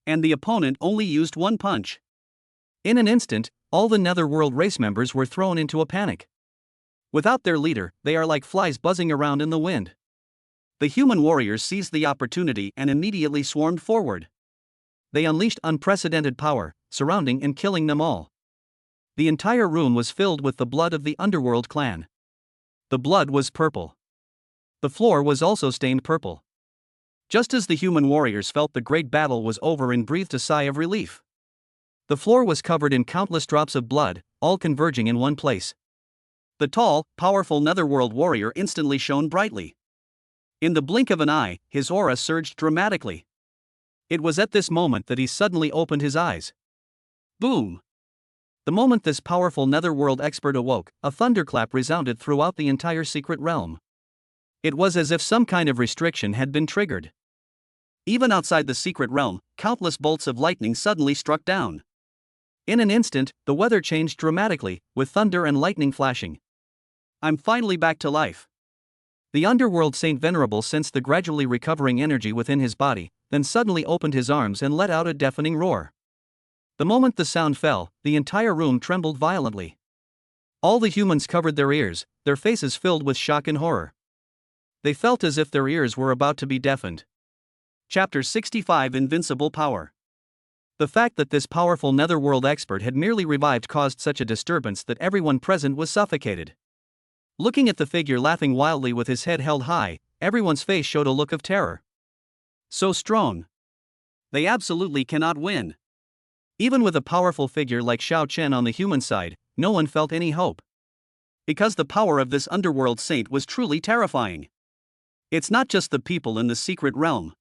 And the opponent only used 1 punch. In an instant, all the Netherworld race members were thrown into a panic. Without their leader, they are like flies buzzing around in the wind. The human warriors seized the opportunity and immediately swarmed forward. They unleashed unprecedented power, surrounding and killing them all. The entire room was filled with the blood of the Underworld clan. The blood was purple. The floor was also stained purple. Just as the human warriors felt the great battle was over and breathed a sigh of relief. The floor was covered in countless drops of blood, all converging in one place. The tall, powerful Netherworld warrior instantly shone brightly. In the blink of an eye, his aura surged dramatically. It was at this moment that he suddenly opened his eyes. Boom! The moment this powerful netherworld expert awoke, a thunderclap resounded throughout the entire secret realm. It was as if some kind of restriction had been triggered. Even outside the secret realm, countless bolts of lightning suddenly struck down. In an instant, the weather changed dramatically, with thunder and lightning flashing. I'm finally back to life. The underworld Saint Venerable sensed the gradually recovering energy within his body, then suddenly opened his arms and let out a deafening roar. The moment the sound fell, the entire room trembled violently. All the humans covered their ears, their faces filled with shock and horror. They felt as if their ears were about to be deafened. Chapter 65 Invincible Power. The fact that this powerful netherworld expert had merely revived caused such a disturbance that everyone present was suffocated. Looking at the figure laughing wildly with his head held high, everyone's face showed a look of terror. So strong. They absolutely cannot win. Even with a powerful figure like Xiao Chen on the human side, no one felt any hope. Because the power of this underworld saint was truly terrifying. It's not just the people in the secret realm.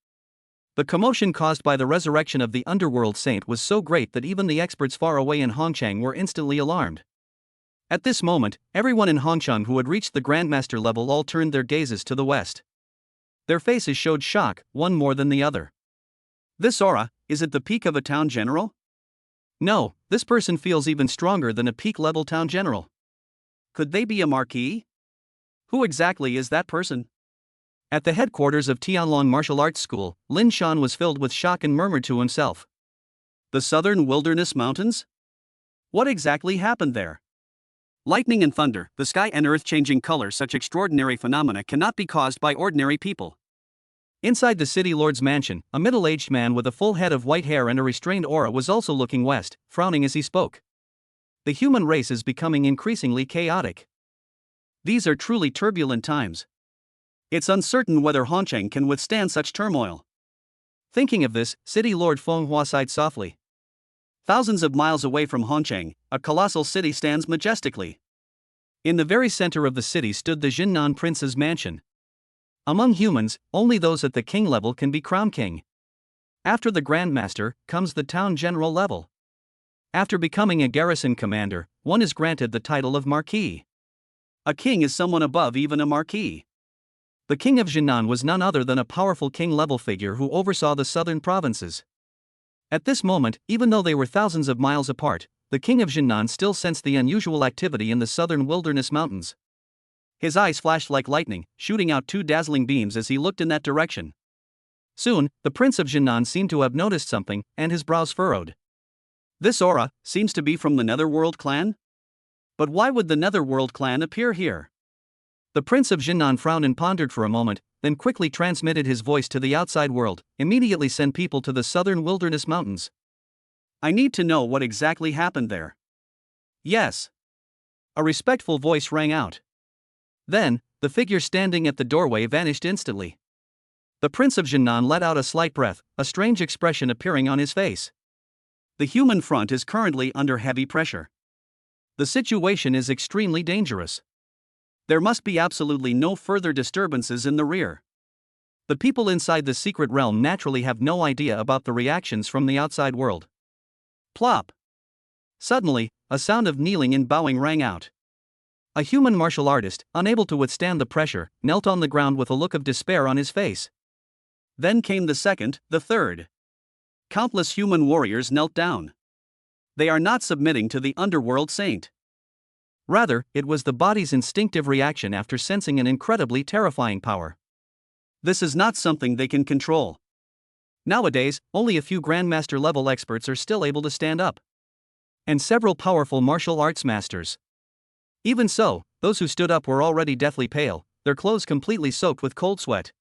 The commotion caused by the resurrection of the underworld saint was so great that even the experts far away in Hongchang were instantly alarmed. At this moment, everyone in Hongchang who had reached the Grandmaster level all turned their gazes to the west. Their faces showed shock, one more than the other. This aura, is it the peak of a town general? No, this person feels even stronger than a peak-level town general. Could they be a marquis? Who exactly is that person? At the headquarters of Tianlong Martial Arts School, Lin Shan was filled with shock and murmured to himself. The southern wilderness mountains? What exactly happened there? Lightning and thunder, the sky and earth changing color, such extraordinary phenomena cannot be caused by ordinary people. Inside the city lord's mansion, a middle-aged man with a full head of white hair and a restrained aura was also looking west, frowning as he spoke. The human race is becoming increasingly chaotic. These are truly turbulent times. It's uncertain whether Hongchang can withstand such turmoil. Thinking of this, City Lord Feng Hua sighed softly. Thousands of miles away from Hongchang, a colossal city stands majestically. In the very center of the city stood the Jinnan Prince's mansion. Among humans, only those at the king level can be crowned king. After the Grandmaster, comes the town general level. After becoming a garrison commander, one is granted the title of marquis. A king is someone above even a marquis. The king of Jinnan was none other than a powerful king-level figure who oversaw the southern provinces. At this moment, even though they were thousands of miles apart, the king of Jinnan still sensed the unusual activity in the southern wilderness mountains. His eyes flashed like lightning, shooting out two dazzling beams as he looked in that direction. Soon, the prince of Jinnan seemed to have noticed something, and his brows furrowed. This aura seems to be from the Netherworld clan? But why would the Netherworld clan appear here? The prince of Jinnan frowned and pondered for a moment, then quickly transmitted his voice to the outside world, immediately send people to the southern wilderness mountains. I need to know what exactly happened there. Yes. A respectful voice rang out. Then, the figure standing at the doorway vanished instantly. The prince of Jinnan let out a slight breath, a strange expression appearing on his face. The human front is currently under heavy pressure. The situation is extremely dangerous. There must be absolutely no further disturbances in the rear. The people inside the secret realm naturally have no idea about the reactions from the outside world. Plop! Suddenly, a sound of kneeling and bowing rang out. A human martial artist, unable to withstand the pressure, knelt on the ground with a look of despair on his face. Then came the second, the third. Countless human warriors knelt down. They are not submitting to the underworld saint. Rather, it was the body's instinctive reaction after sensing an incredibly terrifying power. This is not something they can control. Nowadays, only a few Grandmaster-level experts are still able to stand up. And several powerful martial arts masters. Even so, those who stood up were already deathly pale, their clothes completely soaked with cold sweat.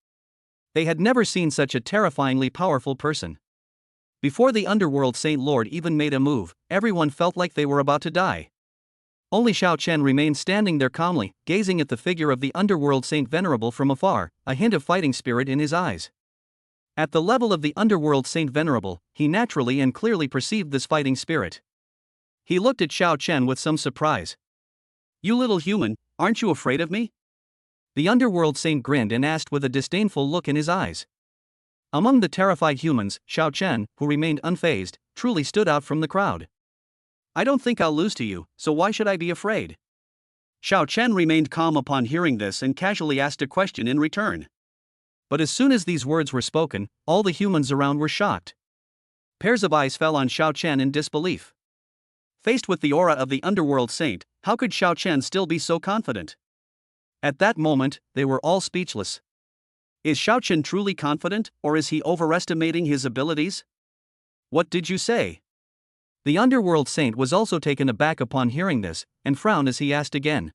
They had never seen such a terrifyingly powerful person. Before the underworld Saint Lord even made a move, everyone felt like they were about to die. Only Xiao Chen remained standing there calmly, gazing at the figure of the underworld Saint Venerable from afar, a hint of fighting spirit in his eyes. At the level of the underworld Saint Venerable, he naturally and clearly perceived this fighting spirit. He looked at Xiao Chen with some surprise. You little human, aren't you afraid of me? The underworld saint grinned and asked with a disdainful look in his eyes. Among the terrified humans, Xiao Chen, who remained unfazed, truly stood out from the crowd. I don't think I'll lose to you, so why should I be afraid? Xiao Chen remained calm upon hearing this and casually asked a question in return. But as soon as these words were spoken, all the humans around were shocked. Pairs of eyes fell on Xiao Chen in disbelief. Faced with the aura of the underworld saint, how could Xiao Chen still be so confident? At that moment, they were all speechless. Is Xiao Chen truly confident, or is he overestimating his abilities? What did you say? The underworld saint was also taken aback upon hearing this, and frowned as he asked again.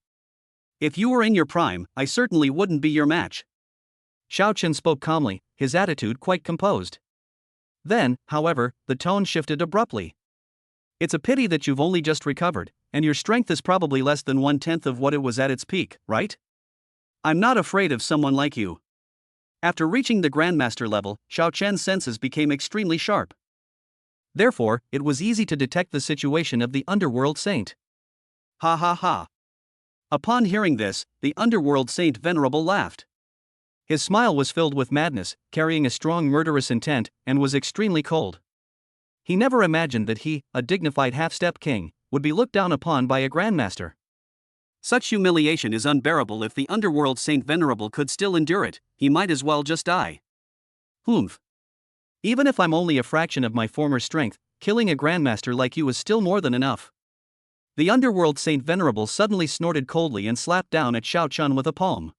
If you were in your prime, I certainly wouldn't be your match. Xiao Chen spoke calmly, his attitude quite composed. Then, however, the tone shifted abruptly. It's a pity that you've only just recovered, and your strength is probably less than 1/10 of what it was at its peak, right? I'm not afraid of someone like you. After reaching the Grandmaster level, Xiao Chen's senses became extremely sharp. Therefore, it was easy to detect the situation of the underworld saint. Ha ha ha. Upon hearing this, the underworld saint Venerable laughed. His smile was filled with madness, carrying a strong murderous intent, and was extremely cold. He never imagined that he, a dignified half-step king, would be looked down upon by a grandmaster. Such humiliation is unbearable. If the underworld saint Venerable could still endure it, he might as well just die. Humph. Even if I'm only a fraction of my former strength, killing a grandmaster like you is still more than enough. The underworld saint Venerable suddenly snorted coldly and slapped down at Xiao Chen with a palm.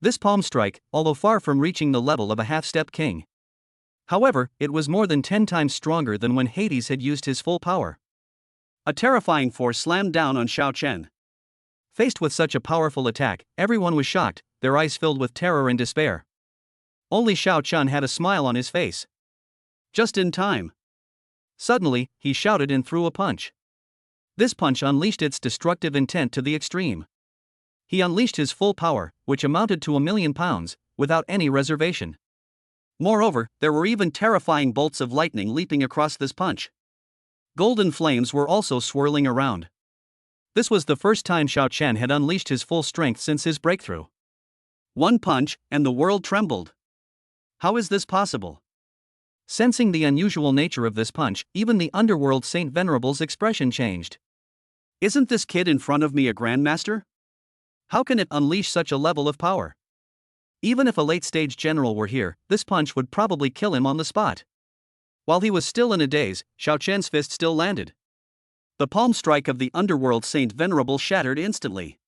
This palm strike, although far from reaching the level of a half-step king. However, it was more than 10 times stronger than when Hades had used his full power. A terrifying force slammed down on Xiao Chen. Faced with such a powerful attack, everyone was shocked, their eyes filled with terror and despair. Only Xiao Chen had a smile on his face. Just in time. Suddenly, he shouted and threw a punch. This punch unleashed its destructive intent to the extreme. He unleashed his full power, which amounted to 1,000,000 pounds, without any reservation. Moreover, there were even terrifying bolts of lightning leaping across this punch. Golden flames were also swirling around. This was the first time Xiao Chen had unleashed his full strength since his breakthrough. One punch, and the world trembled. How is this possible? Sensing the unusual nature of this punch, even the underworld Saint Venerable's expression changed. Isn't this kid in front of me a grandmaster? How can it unleash such a level of power? Even if a late-stage general were here, this punch would probably kill him on the spot. While he was still in a daze, Xiao Chen's fist still landed. The palm strike of the underworld Saint Venerable shattered instantly.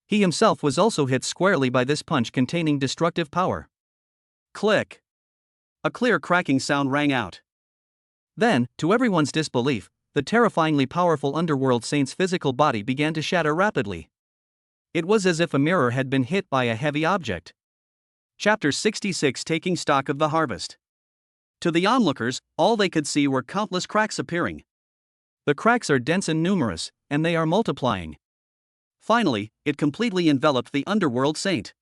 He himself was also hit squarely by this punch containing destructive power. Click. A clear cracking sound rang out. Then, to everyone's disbelief, the terrifyingly powerful underworld saint's physical body began to shatter rapidly. It was as if a mirror had been hit by a heavy object. Chapter 66, Taking Stock of the Harvest. To the onlookers, all they could see were countless cracks appearing. The cracks are dense and numerous, and they are multiplying. Finally, it completely enveloped the underworld saint.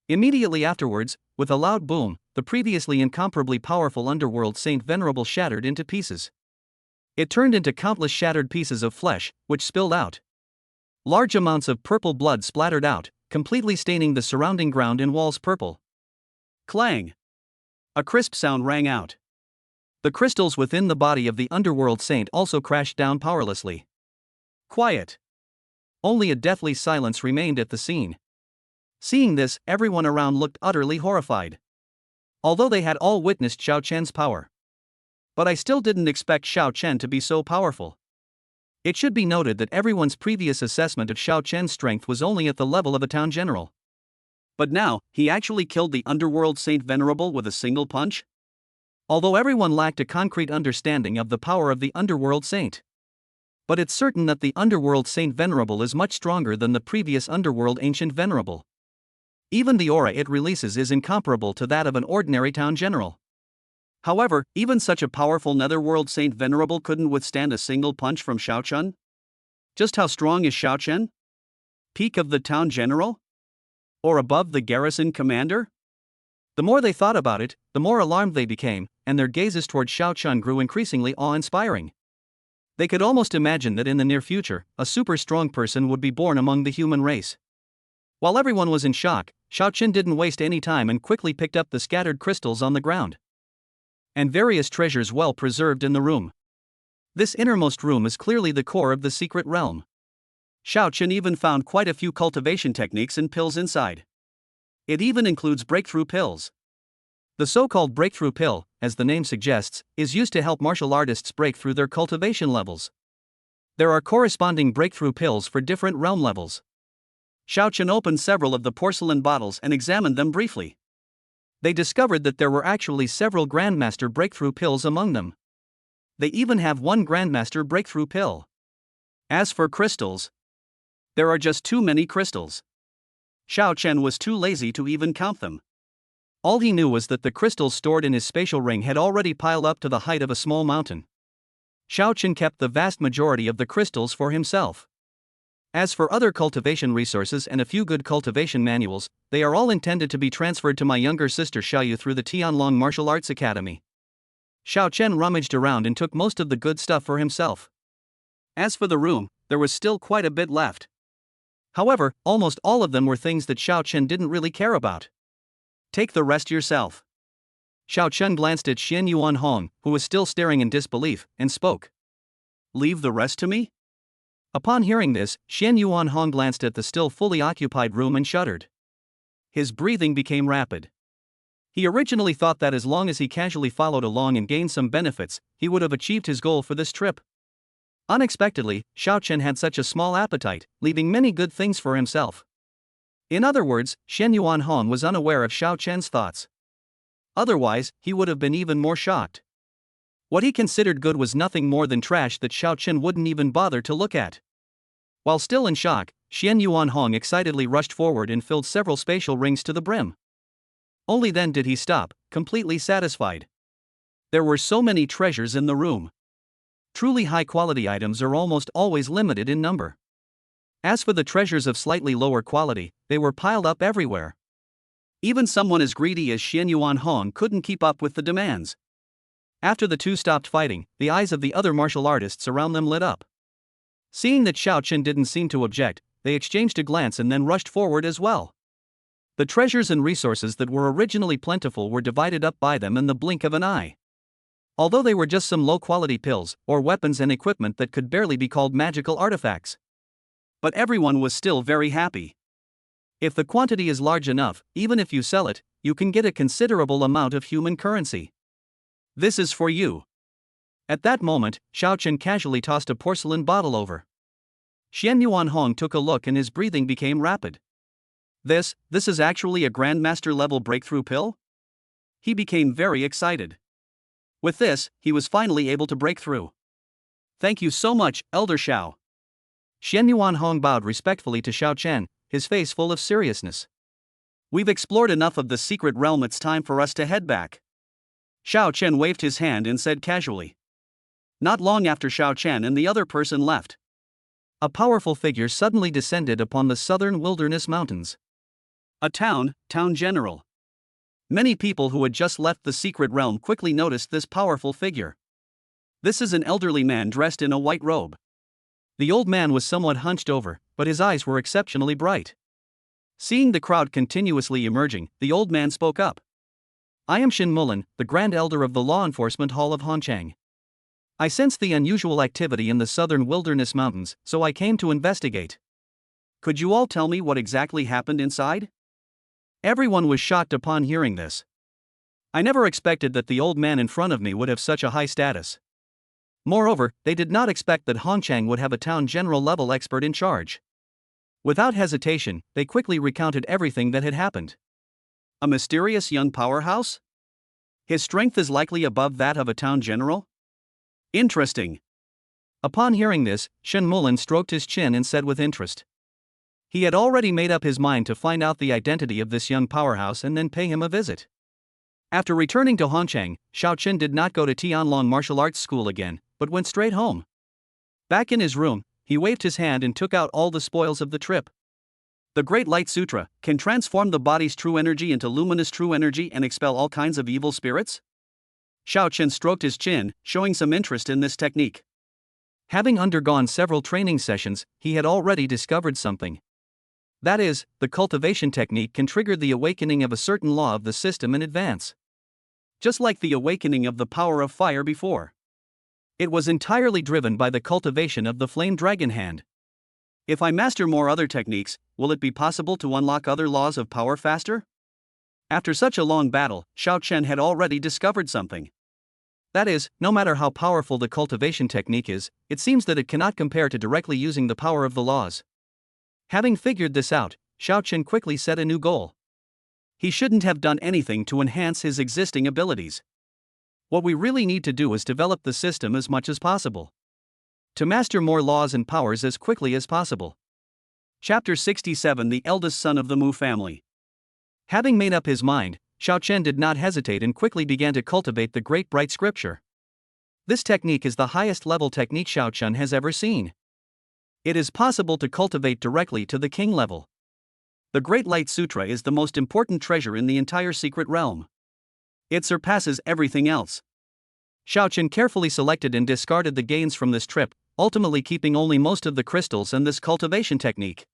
Immediately afterwards, with a loud boom, the previously incomparably powerful underworld Saint Venerable shattered into pieces. It turned into countless shattered pieces of flesh, which spilled out. Large amounts of purple blood splattered out, completely staining the surrounding ground and walls purple. Clang! A crisp sound rang out. The crystals within the body of the underworld saint also crashed down powerlessly. Quiet. Only a deathly silence remained at the scene. Seeing this, everyone around looked utterly horrified. Although they had all witnessed Xiao Chen's power. But I still didn't expect Xiao Chen to be so powerful. It should be noted that everyone's previous assessment of Xiao Chen's strength was only at the level of a town general. But now, he actually killed the underworld Saint Venerable with a single punch? Although everyone lacked a concrete understanding of the power of the underworld saint. But it's certain that the underworld Saint Venerable is much stronger than the previous underworld Ancient Venerable. Even the aura it releases is incomparable to that of an ordinary town general. However, even such a powerful netherworld Saint Venerable couldn't withstand a single punch from Xiao Chen? Just how strong is Xiao Chen? Peak of the town general? Or above the garrison commander? The more they thought about it, the more alarmed they became, and their gazes toward Xiao Chen grew increasingly awe-inspiring. They could almost imagine that in the near future, a super strong person would be born among the human race. While everyone was in shock, Xiaoqin didn't waste any time and quickly picked up the scattered crystals on the ground and various treasures well preserved in the room. This innermost room is clearly the core of the secret realm. Xiaoqin even found quite a few cultivation techniques and pills inside. It even includes breakthrough pills. The so-called breakthrough pill, as the name suggests, is used to help martial artists break through their cultivation levels. There are corresponding breakthrough pills for different realm levels. Xiaoqin opened several of the porcelain bottles and examined them briefly. They discovered that there were actually several Grandmaster breakthrough pills among them. They even have one Grandmaster breakthrough pill. As for crystals, there are just too many crystals. Xiaoqin was too lazy to even count them. All he knew was that the crystals stored in his spatial ring had already piled up to the height of a small mountain. Xiaoqin kept the vast majority of the crystals for himself. As for other cultivation resources and a few good cultivation manuals, they are all intended to be transferred to my younger sister Xiaoyu through the Tianlong Martial Arts Academy. Xiaoqian rummaged around and took most of the good stuff for himself. As for the room, there was still quite a bit left. However, almost all of them were things that Xiaoqian didn't really care about. Take the rest yourself. Xiaoqian glanced at Xian Yuanhong, who was still staring in disbelief, and spoke. Leave the rest to me? Upon hearing this, Xian Yuanhong glanced at the still fully occupied room and shuddered. His breathing became rapid. He originally thought that as long as he casually followed along and gained some benefits, he would have achieved his goal for this trip. Unexpectedly, Xiaoqian had such a small appetite, leaving many good things for himself. In other words, Xian Yuanhong was unaware of Xiaoqian's thoughts. Otherwise, he would have been even more shocked. What he considered good was nothing more than trash that Xiaoqian wouldn't even bother to look at. While still in shock, Xian Yuanhong excitedly rushed forward and filled several spatial rings to the brim. Only then did he stop, completely satisfied. There were so many treasures in the room. Truly high-quality items are almost always limited in number. As for the treasures of slightly lower quality, they were piled up everywhere. Even someone as greedy as Xian Yuanhong couldn't keep up with the demands. After the two stopped fighting, the eyes of the other martial artists around them lit up. Seeing that Xiaoqian didn't seem to object, they exchanged a glance and then rushed forward as well. The treasures and resources that were originally plentiful were divided up by them in the blink of an eye. Although they were just some low-quality pills, or weapons and equipment that could barely be called magical artifacts. But everyone was still very happy. If the quantity is large enough, even if you sell it, you can get a considerable amount of human currency. This is for you. At that moment, Xiaoqian casually tossed a porcelain bottle over. Xian Yuanhong took a look and his breathing became rapid. This is actually a Grandmaster level breakthrough pill? He became very excited. With this, he was finally able to break through. Thank you so much, Elder Xiao. Xian Yuanhong bowed respectfully to Xiaoqian, his face full of seriousness. We've explored enough of the secret realm, it's time for us to head back. Xiaoqian waved his hand and said casually. Not long after Xiaoqian and the other person left, a powerful figure suddenly descended upon the southern wilderness mountains. A town general. Many people who had just left the secret realm quickly noticed this powerful figure. This is an elderly man dressed in a white robe. The old man was somewhat hunched over, but his eyes were exceptionally bright. Seeing the crowd continuously emerging, the old man spoke up. I am Shin Mulan, the Grand Elder of the Law Enforcement Hall of Hanchang. I sensed the unusual activity in the southern wilderness mountains, so I came to investigate. Could you all tell me what exactly happened inside? Everyone was shocked upon hearing this. I never expected that the old man in front of me would have such a high status. Moreover, they did not expect that Hanchang would have a town general level expert in charge. Without hesitation, they quickly recounted everything that had happened. A mysterious young powerhouse? His strength is likely above that of a town general? Interesting. Upon hearing this, Shen Mulan stroked his chin and said with interest. He had already made up his mind to find out the identity of this young powerhouse and then pay him a visit. After returning to Hanchang, Xiaoqin did not go to Tianlong Martial Arts School again, but went straight home. Back in his room, he waved his hand and took out all the spoils of the trip. The Great Light Sutra can transform the body's true energy into luminous true energy and expel all kinds of evil spirits? Xiaoqin stroked his chin, showing some interest in this technique. Having undergone several training sessions, he had already discovered something. That is, the cultivation technique can trigger the awakening of a certain law of the system in advance. Just like the awakening of the power of fire before. It was entirely driven by the cultivation of the flame dragon hand. If I master more other techniques, will it be possible to unlock other laws of power faster? After such a long battle, Xiao Chen had already discovered something. That is, no matter how powerful the cultivation technique is, it seems that it cannot compare to directly using the power of the laws. Having figured this out, Xiao Chen quickly set a new goal. He shouldn't have done anything to enhance his existing abilities. What we really need to do is develop the system as much as possible. To master more laws and powers as quickly as possible. Chapter 67 The eldest son of the Mu family. Having made up his mind, Xiao Chen did not hesitate and quickly began to cultivate the great bright scripture. This technique is the highest level technique Xiao Chen has ever seen. It is possible to cultivate directly to the king level. The Great Light Sutra is the most important treasure in the entire secret realm. It surpasses everything else. Xiao Chen carefully selected and discarded the gains from this trip, ultimately keeping only most of the crystals and this cultivation technique.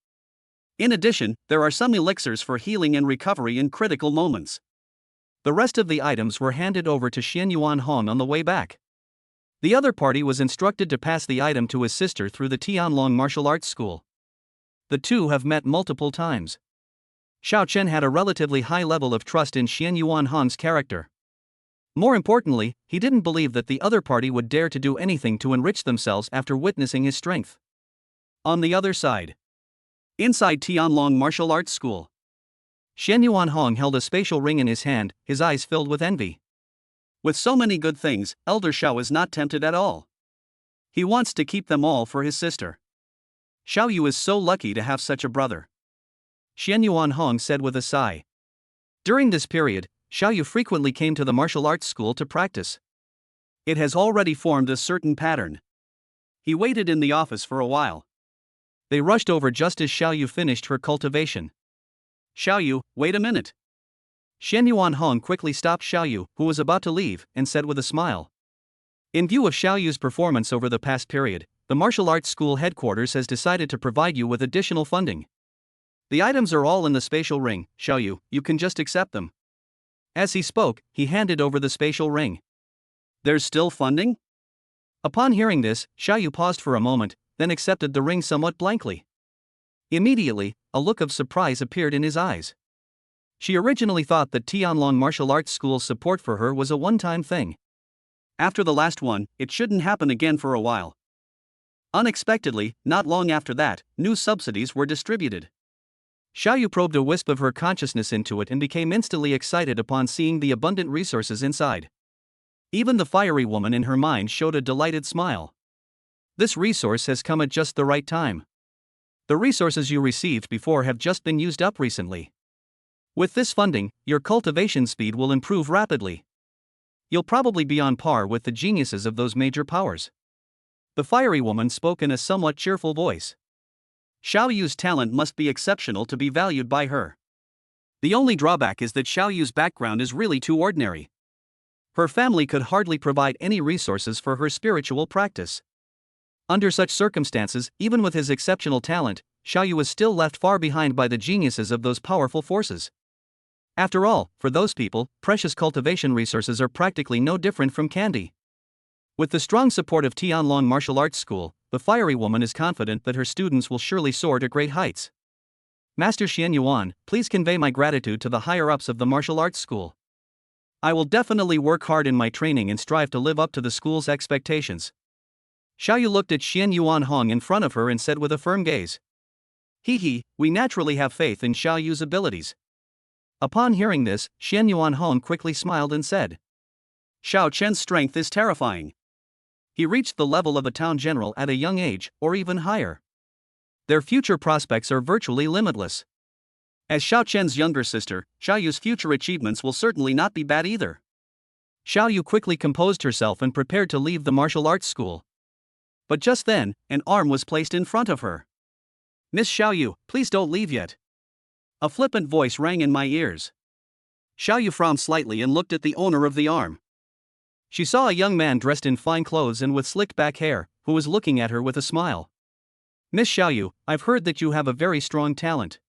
In addition, there are some elixirs for healing and recovery in critical moments. The rest of the items were handed over to Xian Yuan Hong on the way back. The other party was instructed to pass the item to his sister through the Tianlong martial arts school. The two have met multiple times. Xiao Chen had a relatively high level of trust in Xian Yuan Hong's character. More importantly, he didn't believe that the other party would dare to do anything to enrich themselves after witnessing his strength. On the other side, inside Tianlong martial arts school, Xian Yuan Hong held a spatial ring in his hand, his eyes filled with envy. With so many good things, Elder Xiao is not tempted at all. He wants to keep them all for his sister. Xiao Yu is so lucky to have such a brother, Xian Yuan Hong said with a sigh. During this period, Xiao Yu frequently came to the martial arts school to practice. It has already formed a certain pattern. He waited in the office for a while. They rushed over just as Xiao Yu finished her cultivation. Xiao Yu, wait a minute. Xian Yuan Hong quickly stopped Xiao Yu, who was about to leave, and said with a smile. In view of Xiao Yu's performance over the past period, the martial arts school headquarters has decided to provide you with additional funding. The items are all in the spatial ring, Xiao Yu, you can just accept them. As he spoke, he handed over the spatial ring. There's still funding? Upon hearing this, Xiao Yu paused for a moment, then accepted the ring somewhat blankly. Immediately, a look of surprise appeared in his eyes. She originally thought that Tianlong Martial Arts School's support for her was a one-time thing. After the last one, it shouldn't happen again for a while. Unexpectedly, not long after that, new subsidies were distributed. Xiao Yu probed a wisp of her consciousness into it and became instantly excited upon seeing the abundant resources inside. Even the fiery woman in her mind showed a delighted smile. This resource has come at just the right time. The resources you received before have just been used up recently. With this funding, your cultivation speed will improve rapidly. You'll probably be on par with the geniuses of those major powers. The fiery woman spoke in a somewhat cheerful voice. Xiao Yu's talent must be exceptional to be valued by her. The only drawback is that Xiao Yu's background is really too ordinary. Her family could hardly provide any resources for her spiritual practice. Under such circumstances, even with his exceptional talent, Xiao Yu was still left far behind by the geniuses of those powerful forces. After all, for those people, precious cultivation resources are practically no different from candy. With the strong support of Tianlong Martial Arts School, the fiery woman is confident that her students will surely soar to great heights. Master Xian Yuan, please convey my gratitude to the higher-ups of the martial arts school. I will definitely work hard in my training and strive to live up to the school's expectations. Xiao Yu looked at Xian Yuan Hong in front of her and said with a firm gaze. We naturally have faith in Xiao Yu's abilities. Upon hearing this, Xian Yuan Hong quickly smiled and said. Xiao Chen's strength is terrifying. He reached the level of a town general at a young age, or even higher. Their future prospects are virtually limitless. As Xiao Chen's younger sister, Xiao Yu's future achievements will certainly not be bad either. Xiao Yu quickly composed herself and prepared to leave the martial arts school. But just then, an arm was placed in front of her. Miss Xiao Yu, please don't leave yet. A flippant voice rang in my ears. Xiao Yu frowned slightly and looked at the owner of the arm. She saw a young man dressed in fine clothes and with slicked back hair, who was looking at her with a smile. Miss Xiao Yu, I've heard that you have a very strong talent.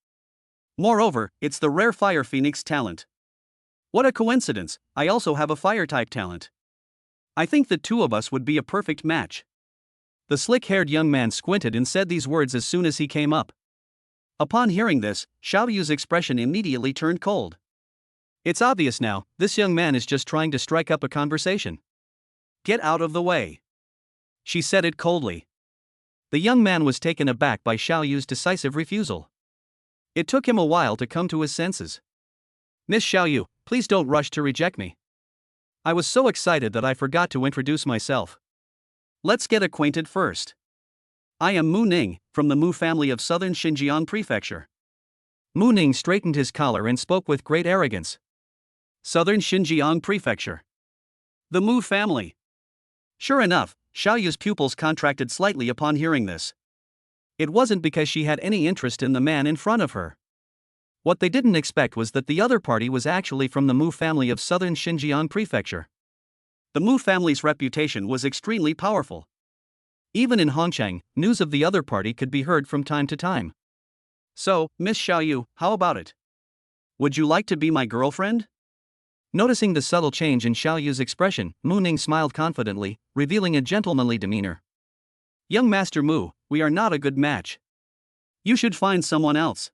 Moreover, it's the rare fire phoenix talent. What a coincidence, I also have a fire type talent. I think the two of us would be a perfect match. The slick-haired young man squinted and said these words as soon as he came up. Upon hearing this, Xiao Yu's expression immediately turned cold. It's obvious now, this young man is just trying to strike up a conversation. Get out of the way. She said it coldly. The young man was taken aback by Xiao Yu's decisive refusal. It took him a while to come to his senses. Miss Xiao Yu, please don't rush to reject me. I was so excited that I forgot to introduce myself. Let's get acquainted first. I am Mu Ning, from the Mu family of southern Xinjiang Prefecture. Mu Ning straightened his collar and spoke with great arrogance. Southern Xinjiang Prefecture. The Mu family. Sure enough, Xiao Yu's pupils contracted slightly upon hearing this. It wasn't because she had any interest in the man in front of her. What they didn't expect was that the other party was actually from the Mu family of southern Xinjiang Prefecture. The Mu family's reputation was extremely powerful. Even in Hongchang, news of the other party could be heard from time to time. So, Miss Xiao Yu, how about it? Would you like to be my girlfriend? Noticing the subtle change in Xiao Yu's expression, Mu Ning smiled confidently, revealing a gentlemanly demeanor. Young Master Mu, we are not a good match. You should find someone else.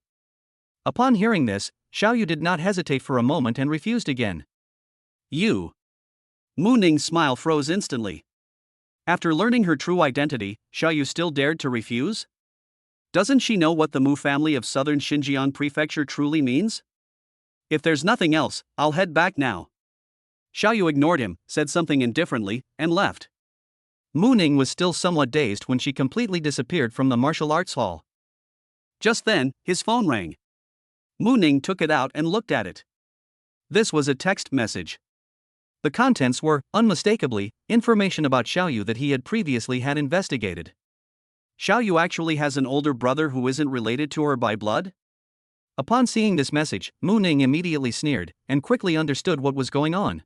Upon hearing this, Xiao Yu did not hesitate for a moment and refused again. You. Mu Ning's smile froze instantly. After learning her true identity, Xiao Yu still dared to refuse? Doesn't she know what the Mu family of southern Xinjiang Prefecture truly means? If there's nothing else, I'll head back now. Xiao Yu ignored him, said something indifferently, and left. Mu Ning was still somewhat dazed when she completely disappeared from the martial arts hall. Just then, his phone rang. Mu Ning took it out and looked at it. This was a text message. The contents were, unmistakably, information about Xiao Yu that he had previously had investigated. Xiao Yu actually has an older brother who isn't related to her by blood? Upon seeing this message, Mu Ning immediately sneered, and quickly understood what was going on.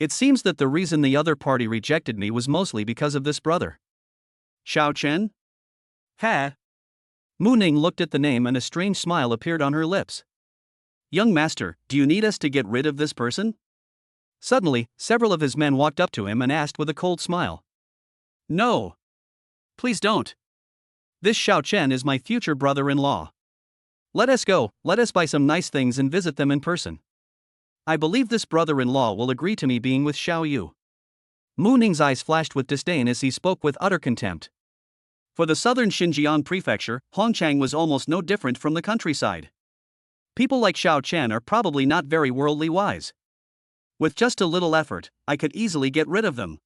It seems that the reason the other party rejected me was mostly because of this brother. Xiao Chen? Ha! Mu Ning looked at the name and a strange smile appeared on her lips. Young master, do you need us to get rid of this person? Suddenly, several of his men walked up to him and asked with a cold smile. No. Please don't. This Xiao Chen is my future brother-in-law. Let us go, let us buy some nice things and visit them in person. I believe this brother-in-law will agree to me being with Xiao Yu. Mu Ning's eyes flashed with disdain as he spoke with utter contempt. For the southern Xinjiang Prefecture, Hongchang was almost no different from the countryside. People like Xiao Chen are probably not very worldly wise. With just a little effort, I could easily get rid of them.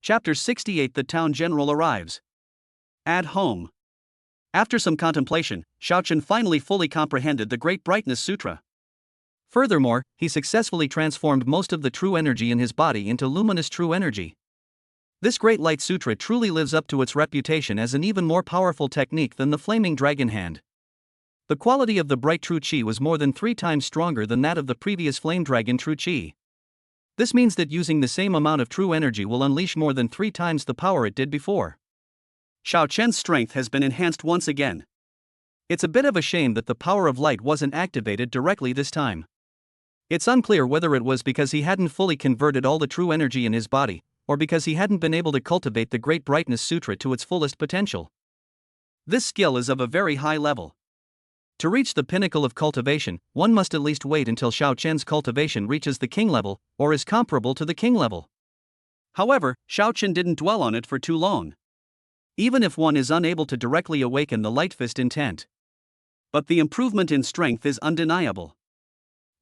Chapter 68. The town general arrives. At home. After some contemplation, Xiao Chen finally fully comprehended the Great Brightness Sutra. Furthermore, he successfully transformed most of the true energy in his body into luminous true energy. This Great Light Sutra truly lives up to its reputation as an even more powerful technique than the Flaming Dragon Hand. The quality of the bright true qi was more than 3 times stronger than that of the previous Flame Dragon true qi. This means that using the same amount of true energy will unleash more than 3 times the power it did before. Xiao Chen's strength has been enhanced once again. It's a bit of a shame that the power of light wasn't activated directly this time. It's unclear whether it was because he hadn't fully converted all the true energy in his body, or because he hadn't been able to cultivate the Great Brightness Sutra to its fullest potential. This skill is of a very high level. To reach the pinnacle of cultivation, one must at least wait until Xiao Chen's cultivation reaches the king level, or is comparable to the king level. However, Xiao Chen didn't dwell on it for too long. Even if one is unable to directly awaken the Light Fist intent. But the improvement in strength is undeniable.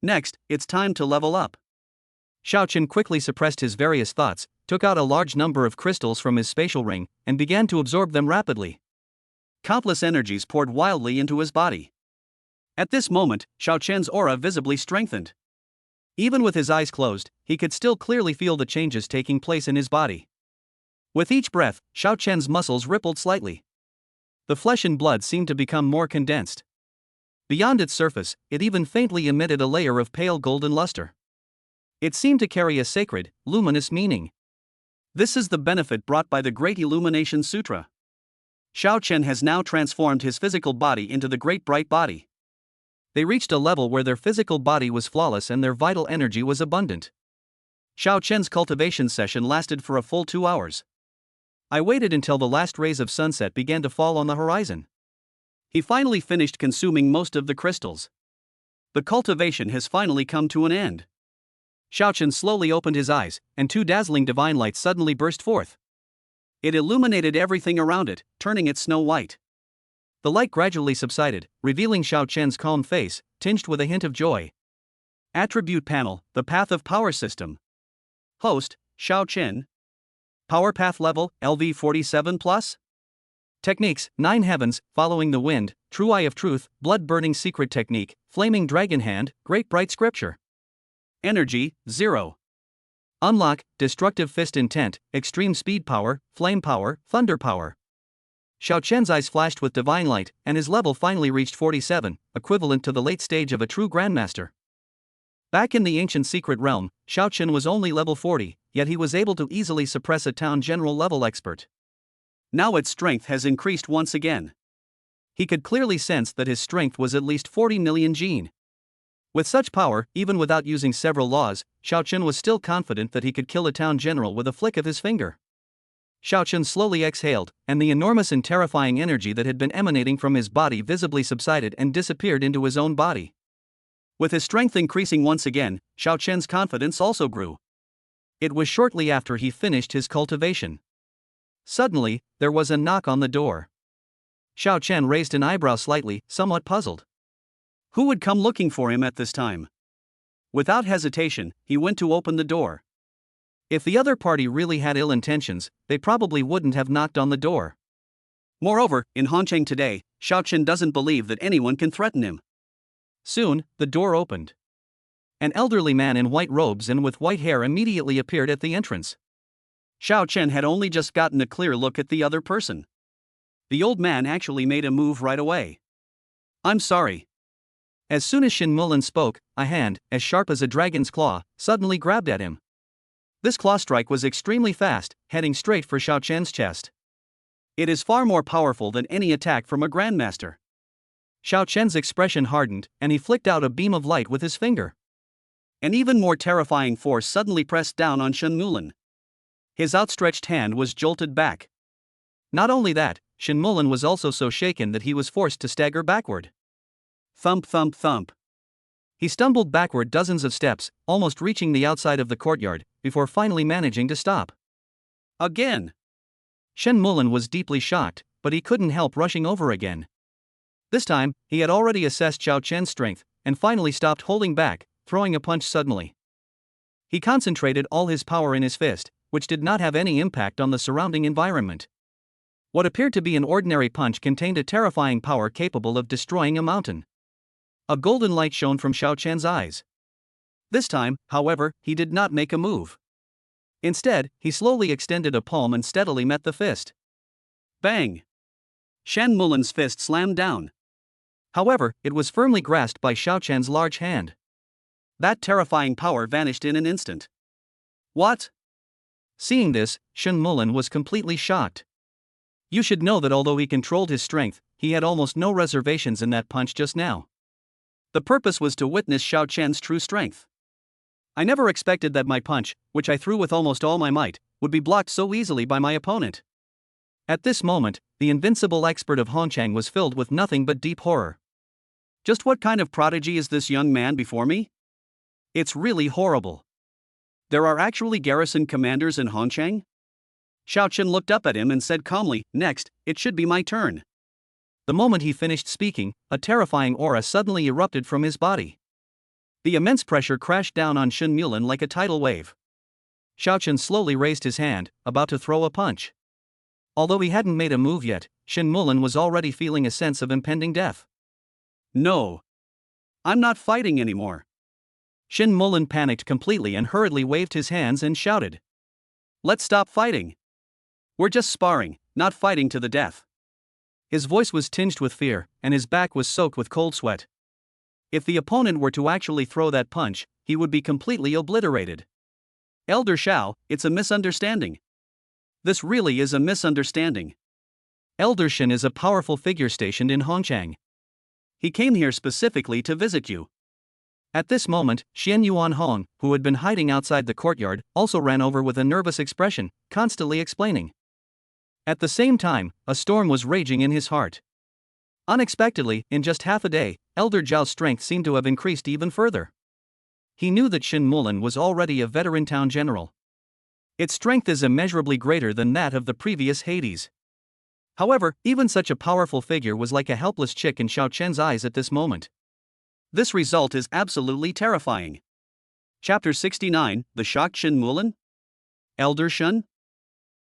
Next, it's time to level up. Xiao Chen quickly suppressed his various thoughts, took out a large number of crystals from his spatial ring, and began to absorb them rapidly. Countless energies poured wildly into his body. At this moment, Xiao Chen's aura visibly strengthened. Even with his eyes closed, he could still clearly feel the changes taking place in his body. With each breath, Xiao Chen's muscles rippled slightly. The flesh and blood seemed to become more condensed. Beyond its surface, it even faintly emitted a layer of pale golden luster. It seemed to carry a sacred, luminous meaning. This is the benefit brought by the Great Illumination Sutra. Xiao Chen has now transformed his physical body into the Great Bright Body. They reached a level where their physical body was flawless and their vital energy was abundant. Xiao Chen's cultivation session lasted for a full 2 hours. I waited until the last rays of sunset began to fall on the horizon. He finally finished consuming most of the crystals. The cultivation has finally come to an end. Xiao Chen slowly opened his eyes, and 2 dazzling divine lights suddenly burst forth. It illuminated everything around it, turning it snow white. The light gradually subsided, revealing Xiao Chen's calm face, tinged with a hint of joy. Attribute panel, the path of power system. Host, Xiao Chen. Power path level, LV47+. Techniques, 9 heavens, following the wind, true eye of truth, blood burning secret technique, flaming dragon hand, great bright scripture. Energy, 0. Unlock, destructive fist intent, extreme speed power, flame power, thunder power. Xiao Chen's eyes flashed with divine light, and his level finally reached 47, equivalent to the late stage of a true grandmaster. Back in the ancient secret realm, Xiao Chen was only level 40, yet he was able to easily suppress a town general level expert. Now its strength has increased once again. He could clearly sense that his strength was at least 40 million gene. With such power, even without using several laws, Xiao Chen was still confident that he could kill a town general with a flick of his finger. Xiao Chen slowly exhaled, and the enormous and terrifying energy that had been emanating from his body visibly subsided and disappeared into his own body. With his strength increasing once again, Xiao Chen's confidence also grew. It was shortly after he finished his cultivation. Suddenly, there was a knock on the door. Xiao Chen raised an eyebrow slightly, somewhat puzzled. Who would come looking for him at this time? Without hesitation, he went to open the door. If the other party really had ill intentions, they probably wouldn't have knocked on the door. Moreover, in Hongcheng today, Xiao Chen doesn't believe that anyone can threaten him. Soon, the door opened. An elderly man in white robes and with white hair immediately appeared at the entrance. Xiao Chen had only just gotten a clear look at the other person. The old man actually made a move right away. I'm sorry. As soon as Shin Mulan spoke, a hand, as sharp as a dragon's claw, suddenly grabbed at him. This claw strike was extremely fast, heading straight for Xiao Chen's chest. It is far more powerful than any attack from a grandmaster. Xiao Chen's expression hardened, and he flicked out a beam of light with his finger. An even more terrifying force suddenly pressed down on Shin Mulan. His outstretched hand was jolted back. Not only that, Shin Mulan was also so shaken that he was forced to stagger backward. Thump thump thump. He stumbled backward dozens of steps, almost reaching the outside of the courtyard, before finally managing to stop. Again! Shen Mulan was deeply shocked, but he couldn't help rushing over again. This time, he had already assessed Xiao Chen's strength, and finally stopped holding back, throwing a punch suddenly. He concentrated all his power in his fist, which did not have any impact on the surrounding environment. What appeared to be an ordinary punch contained a terrifying power capable of destroying a mountain. A golden light shone from Xiao Chen's eyes. This time, however, he did not make a move. Instead, he slowly extended a palm and steadily met the fist. Bang! Shen Mulan's fist slammed down. However, it was firmly grasped by Xiao Chen's large hand. That terrifying power vanished in an instant. What? Seeing this, Shen Mulan was completely shocked. You should know that although he controlled his strength, he had almost no reservations in that punch just now. The purpose was to witness Xiao Chen's true strength. I never expected that my punch, which I threw with almost all my might, would be blocked so easily by my opponent. At this moment, the invincible expert of Hongcheng was filled with nothing but deep horror. Just what kind of prodigy is this young man before me? It's really horrible. There are actually garrison commanders in Hongcheng? Xiao Chen looked up at him and said calmly, "Next, it should be my turn." The moment he finished speaking, a terrifying aura suddenly erupted from his body. The immense pressure crashed down on Shen Mulan like a tidal wave. Xiao Chen slowly raised his hand, about to throw a punch. Although he hadn't made a move yet, Shen Mulan was already feeling a sense of impending death. No. I'm not fighting anymore. Shen Mulan panicked completely and hurriedly waved his hands and shouted. Let's stop fighting. We're just sparring, not fighting to the death. His voice was tinged with fear, and his back was soaked with cold sweat. If the opponent were to actually throw that punch, he would be completely obliterated. Elder Xiao, it's a misunderstanding. This really is a misunderstanding. Elder Shen is a powerful figure stationed in Hongcheng. He came here specifically to visit you. At this moment, Xian Yuan Hong, who had been hiding outside the courtyard, also ran over with a nervous expression, constantly explaining. At the same time, a storm was raging in his heart. Unexpectedly, in just half a day, Elder Zhao's strength seemed to have increased even further. He knew that Shen Mulan was already a veteran town general. Its strength is immeasurably greater than that of the previous Hades. However, even such a powerful figure was like a helpless chick in Xiao Chen's eyes at this moment. This result is absolutely terrifying. Chapter 69, The Shocked Shen Mulan? Elder Shen?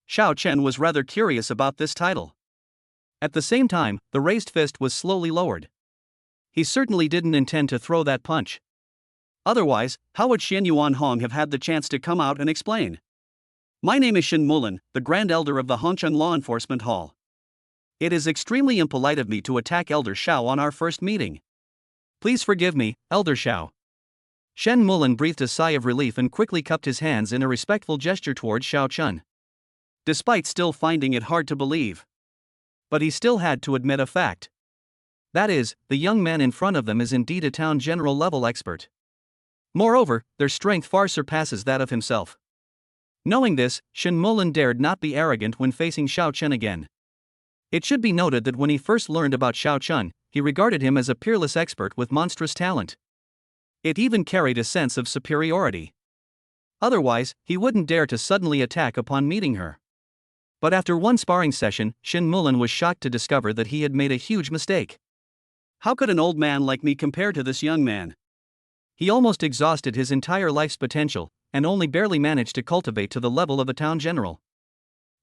Xiao Chen was rather curious about this title. At the same time, the raised fist was slowly lowered. He certainly didn't intend to throw that punch. Otherwise, how would Xian Yuan Hong have had the chance to come out and explain? My name is Shen Mulan, the Grand Elder of the Hongcheng Law Enforcement Hall. It is extremely impolite of me to attack Elder Xiao on our first meeting. Please forgive me, Elder Xiao. Shen Mulan breathed a sigh of relief and quickly cupped his hands in a respectful gesture towards Xiao Chen. Despite still finding it hard to believe. But he still had to admit a fact. That is, the young man in front of them is indeed a town general level expert. Moreover, their strength far surpasses that of himself. Knowing this, Shen Mulan dared not be arrogant when facing Xiao Chen again. It should be noted that when he first learned about Xiao Chen, he regarded him as a peerless expert with monstrous talent. It even carried a sense of superiority. Otherwise, he wouldn't dare to suddenly attack upon meeting her. But after one sparring session, Shen Mulan was shocked to discover that he had made a huge mistake. How could an old man like me compare to this young man? He almost exhausted his entire life's potential, and only barely managed to cultivate to the level of a town general.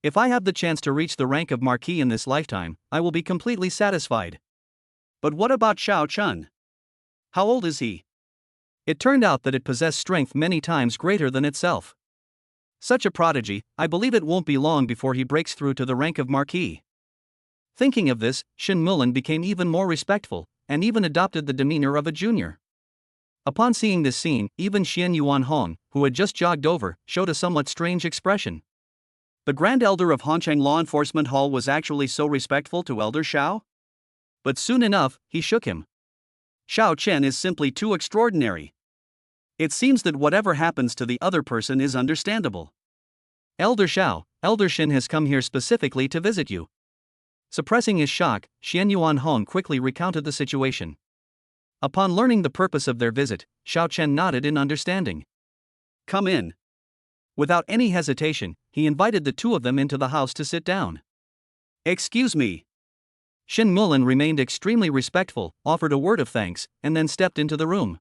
If I have the chance to reach the rank of Marquis in this lifetime, I will be completely satisfied. But what about Xiao Chen? How old is he? It turned out that it possessed strength many times greater than itself. Such a prodigy, I believe it won't be long before he breaks through to the rank of Marquis. Thinking of this, Shen Mulan became even more respectful, and even adopted the demeanor of a junior. Upon seeing this scene, even Xian Yuan Hong, who had just jogged over, showed a somewhat strange expression. The Grand Elder of Hongcheng Law Enforcement Hall was actually so respectful to Elder Xiao? But soon enough, he shook him. Xiao Chen is simply too extraordinary. It seems that whatever happens to the other person is understandable. Elder Xiao, Elder Shen has come here specifically to visit you. Suppressing his shock, Xian Yuan Hong quickly recounted the situation. Upon learning the purpose of their visit, Xiao Chen nodded in understanding. Come in. Without any hesitation, he invited the two of them into the house to sit down. Excuse me. Shen Mulan remained extremely respectful, offered a word of thanks, and then stepped into the room.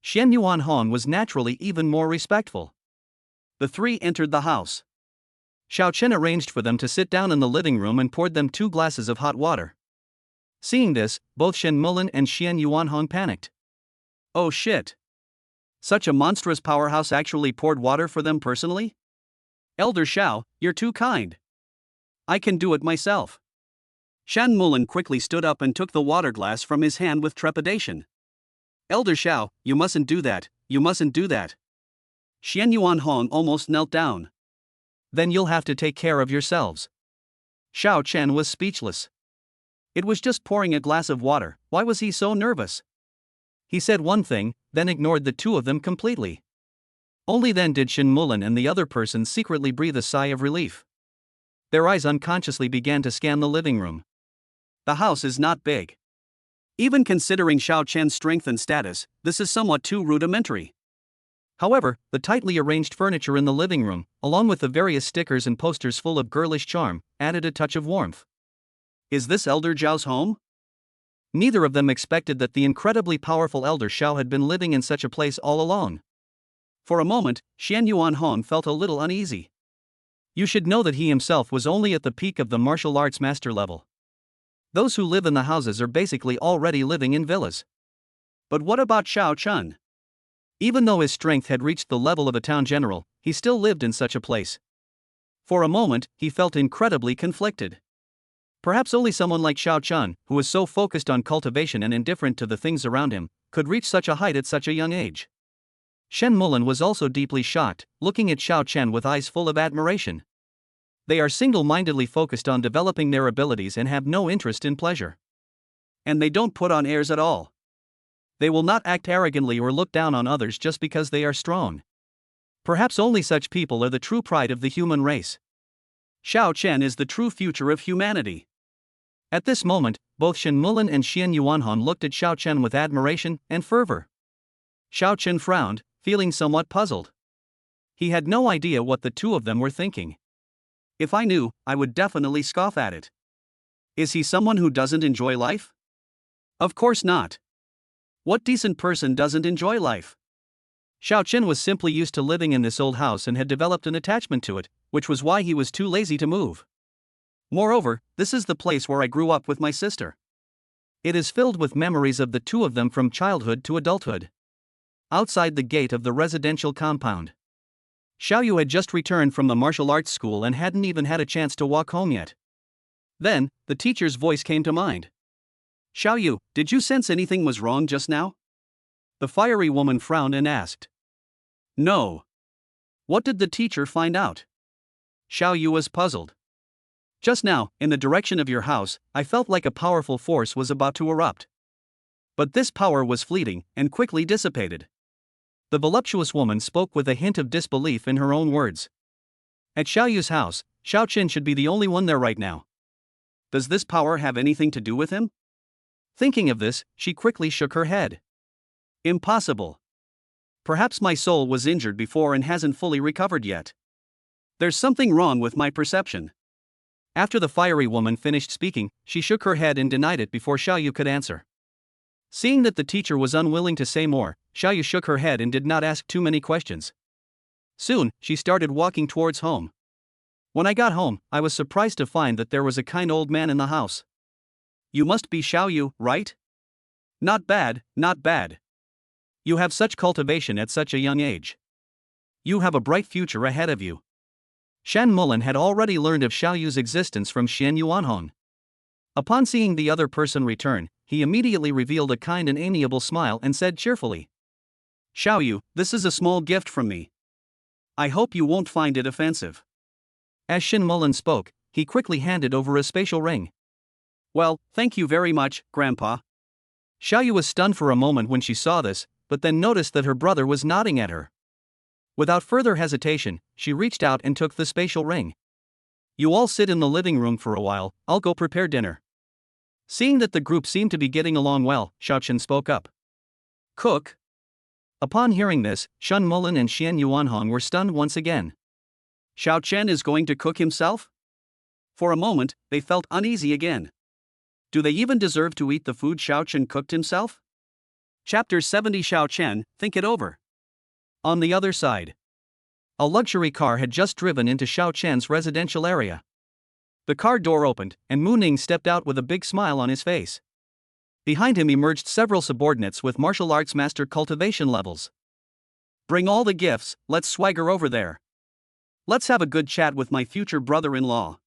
Xian Yuan Hong was naturally even more respectful. The three entered the house. Xiao Chen arranged for them to sit down in the living room and poured them 2 glasses of hot water. Seeing this, both Shen Mulan and Xian Yuan Hong panicked. Oh shit. Such a monstrous powerhouse actually poured water for them personally? Elder Xiao, you're too kind. I can do it myself. Shen Mulan quickly stood up and took the water glass from his hand with trepidation. Elder Xiao, you mustn't do that, you mustn't do that. Xian Yuan Hong almost knelt down. Then you'll have to take care of yourselves. Xiao Chen was speechless. It was just pouring a glass of water, why was he so nervous? He said one thing, then ignored the two of them completely. Only then did Shen Mulan and the other person secretly breathe a sigh of relief. Their eyes unconsciously began to scan the living room. The house is not big. Even considering Xiao Chen's strength and status, this is somewhat too rudimentary. However, the tightly arranged furniture in the living room, along with the various stickers and posters full of girlish charm, added a touch of warmth. Is this Elder Zhao's home? Neither of them expected that the incredibly powerful Elder Xiao had been living in such a place all along. For a moment, Xian Yuan Hong felt a little uneasy. You should know that he himself was only at the peak of the martial arts master level. Those who live in the houses are basically already living in villas. But what about Xiao Chen? Even though his strength had reached the level of a town general, he still lived in such a place. For a moment, he felt incredibly conflicted. Perhaps only someone like Xiao Chen, who was so focused on cultivation and indifferent to the things around him, could reach such a height at such a young age. Shen Mulan was also deeply shocked, looking at Xiao Chen with eyes full of admiration. They are single-mindedly focused on developing their abilities and have no interest in pleasure. And they don't put on airs at all. They will not act arrogantly or look down on others just because they are strong. Perhaps only such people are the true pride of the human race. Xiao Chen is the true future of humanity. At this moment, both Shen Mulan and Xian Yuanhong looked at Xiao Chen with admiration and fervor. Xiao Chen frowned, feeling somewhat puzzled. He had no idea what the two of them were thinking. If I knew, I would definitely scoff at it. Is he someone who doesn't enjoy life? Of course not. What decent person doesn't enjoy life? Xiao Chen was simply used to living in this old house and had developed an attachment to it, which was why he was too lazy to move. Moreover, this is the place where I grew up with my sister. It is filled with memories of the two of them from childhood to adulthood. Outside the gate of the residential compound, Xiaoyu had just returned from the martial arts school and hadn't even had a chance to walk home yet. Then, the teacher's voice came to mind. Xiaoyu, did you sense anything was wrong just now? The fiery woman frowned and asked. No. What did the teacher find out? Xiaoyu was puzzled. Just now, in the direction of your house, I felt like a powerful force was about to erupt. But this power was fleeting and quickly dissipated. The voluptuous woman spoke with a hint of disbelief in her own words. At Xiaoyu's house, Xiao Chen should be the only one there right now. Does this power have anything to do with him? Thinking of this, she quickly shook her head. Impossible. Perhaps my soul was injured before and hasn't fully recovered yet. There's something wrong with my perception. After the fiery woman finished speaking, she shook her head and denied it before Xiaoyu could answer. Seeing that the teacher was unwilling to say more, Xiaoyu shook her head and did not ask too many questions. Soon, she started walking towards home. When I got home, I was surprised to find that there was a kind old man in the house. You must be Xiaoyu, right? Not bad, not bad. You have such cultivation at such a young age. You have a bright future ahead of you. Shen Mulan had already learned of Xiaoyu's existence from Xian Yuanhong. Upon seeing the other person return, he immediately revealed a kind and amiable smile and said cheerfully, Xiaoyu, this is a small gift from me. I hope you won't find it offensive. As Shen Mulan spoke, he quickly handed over a spatial ring. Well, thank you very much, Grandpa. Xiaoyu was stunned for a moment when she saw this, but then noticed that her brother was nodding at her. Without further hesitation, she reached out and took the spatial ring. You all sit in the living room for a while, I'll go prepare dinner. Seeing that the group seemed to be getting along well, Xiao Chen spoke up. Cook? Upon hearing this, Shen Mulan and Xian Yuanhong were stunned once again. Xiao Chen is going to cook himself? For a moment, they felt uneasy again. Do they even deserve to eat the food Xiao Chen cooked himself? Chapter 70 Xiao Chen, think it over. On the other side, a luxury car had just driven into Xiao Chen's residential area. The car door opened, and Mu Ning stepped out with a big smile on his face. Behind him emerged several subordinates with martial arts master cultivation levels. Bring all the gifts, let's swagger over there. Let's have a good chat with my future brother-in-law.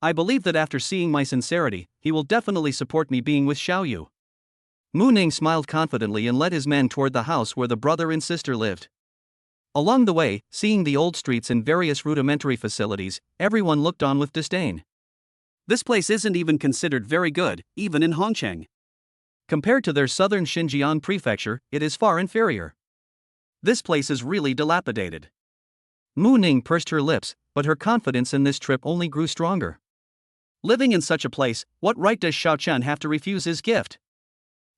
I believe that after seeing my sincerity, he will definitely support me being with Xiaoyu. Mu Ning smiled confidently and led his men toward the house where the brother and sister lived. Along the way, seeing the old streets and various rudimentary facilities, everyone looked on with disdain. This place isn't even considered very good, even in Hongcheng. Compared to their southern Xinjiang prefecture, it is far inferior. This place is really dilapidated. Mu Ning pursed her lips, but her confidence in this trip only grew stronger. Living in such a place, what right does Xiao Chen have to refuse his gift?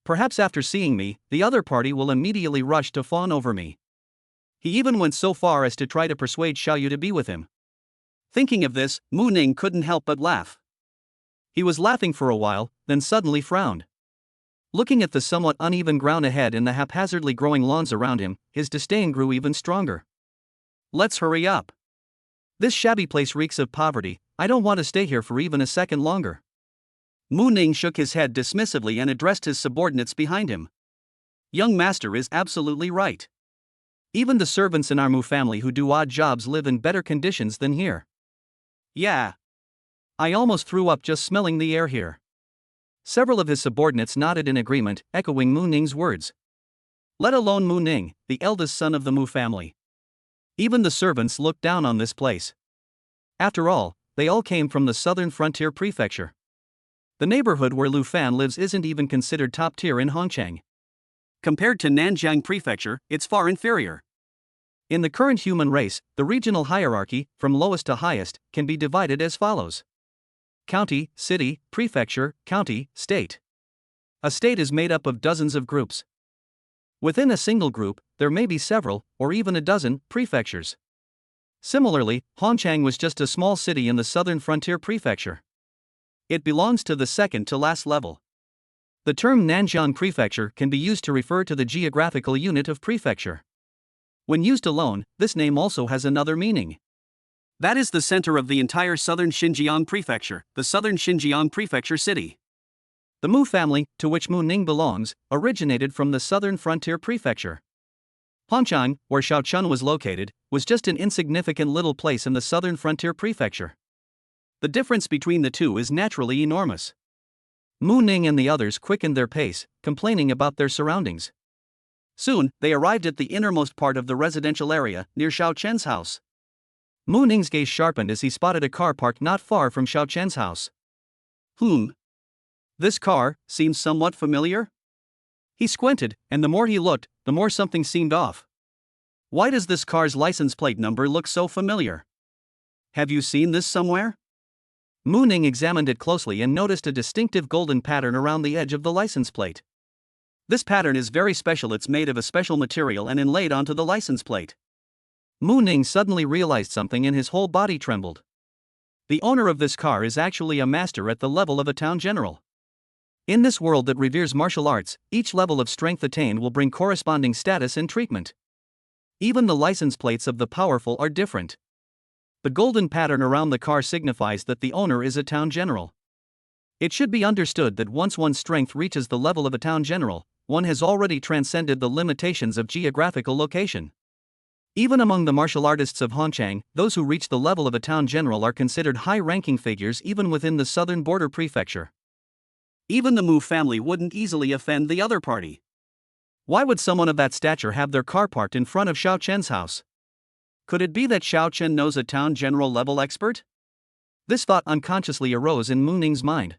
Perhaps after seeing me, the other party will immediately rush to fawn over me. He even went so far as to try to persuade Xiaoyu to be with him. Thinking of this, Mu Ning couldn't help but laugh. He was laughing for a while, then suddenly frowned. Looking at the somewhat uneven ground ahead and the haphazardly growing lawns around him, his disdain grew even stronger. Let's hurry up. This shabby place reeks of poverty, I don't want to stay here for even a second longer. Mu Ning shook his head dismissively and addressed his subordinates behind him. Young master is absolutely right. Even the servants in our Mu family who do odd jobs live in better conditions than here. Yeah. I almost threw up just smelling the air here. Several of his subordinates nodded in agreement, echoing Mu Ning's words. Let alone Mu Ning, the eldest son of the Mu family. Even the servants looked down on this place. After all, they all came from the southern frontier prefecture. The neighborhood where Lu Fan lives isn't even considered top tier in Hongqiang. Compared to Nanjiang Prefecture, it's far inferior. In the current human race, the regional hierarchy, from lowest to highest, can be divided as follows: county, city, prefecture, county, state. A state is made up of dozens of groups. Within a single group, there may be several, or even a dozen, prefectures. Similarly, Hongqiang was just a small city in the southern frontier prefecture. It belongs to the second to last level. The term Nanjiang Prefecture can be used to refer to the geographical unit of prefecture. When used alone, this name also has another meaning. That is the center of the entire southern Xinjiang Prefecture, the southern Xinjiang Prefecture city. The Mu family, to which Mu Ning belongs, originated from the southern frontier prefecture. Hongqiang, where Shaochun was located, was just an insignificant little place in the southern frontier prefecture. The difference between the two is naturally enormous. Mu Ning and the others quickened their pace, complaining about their surroundings. Soon, they arrived at the innermost part of the residential area, near Xiao Chen's house. Mu Ning's gaze sharpened as he spotted a car parked not far from Xiao Chen's house. This car seems somewhat familiar? He squinted, and the more he looked, the more something seemed off. Why does this car's license plate number look so familiar? Have you seen this somewhere? Mu Ning examined it closely and noticed a distinctive golden pattern around the edge of the license plate. This pattern is very special. It's made of a special material and inlaid onto the license plate. Mu Ning suddenly realized something and his whole body trembled. The owner of this car is actually a master at the level of a town general. In this world that reveres martial arts, each level of strength attained will bring corresponding status and treatment. Even the license plates of the powerful are different. The golden pattern around the car signifies that the owner is a town general. It should be understood that once one's strength reaches the level of a town general, one has already transcended the limitations of geographical location. Even among the martial artists of Hongqiang, those who reach the level of a town general are considered high-ranking figures even within the southern border prefecture. Even the Mu family wouldn't easily offend the other party. Why would someone of that stature have their car parked in front of Xiao Chen's house? Could it be that Xiao Chen knows a town general level expert? This thought unconsciously arose in Mu Ning's mind.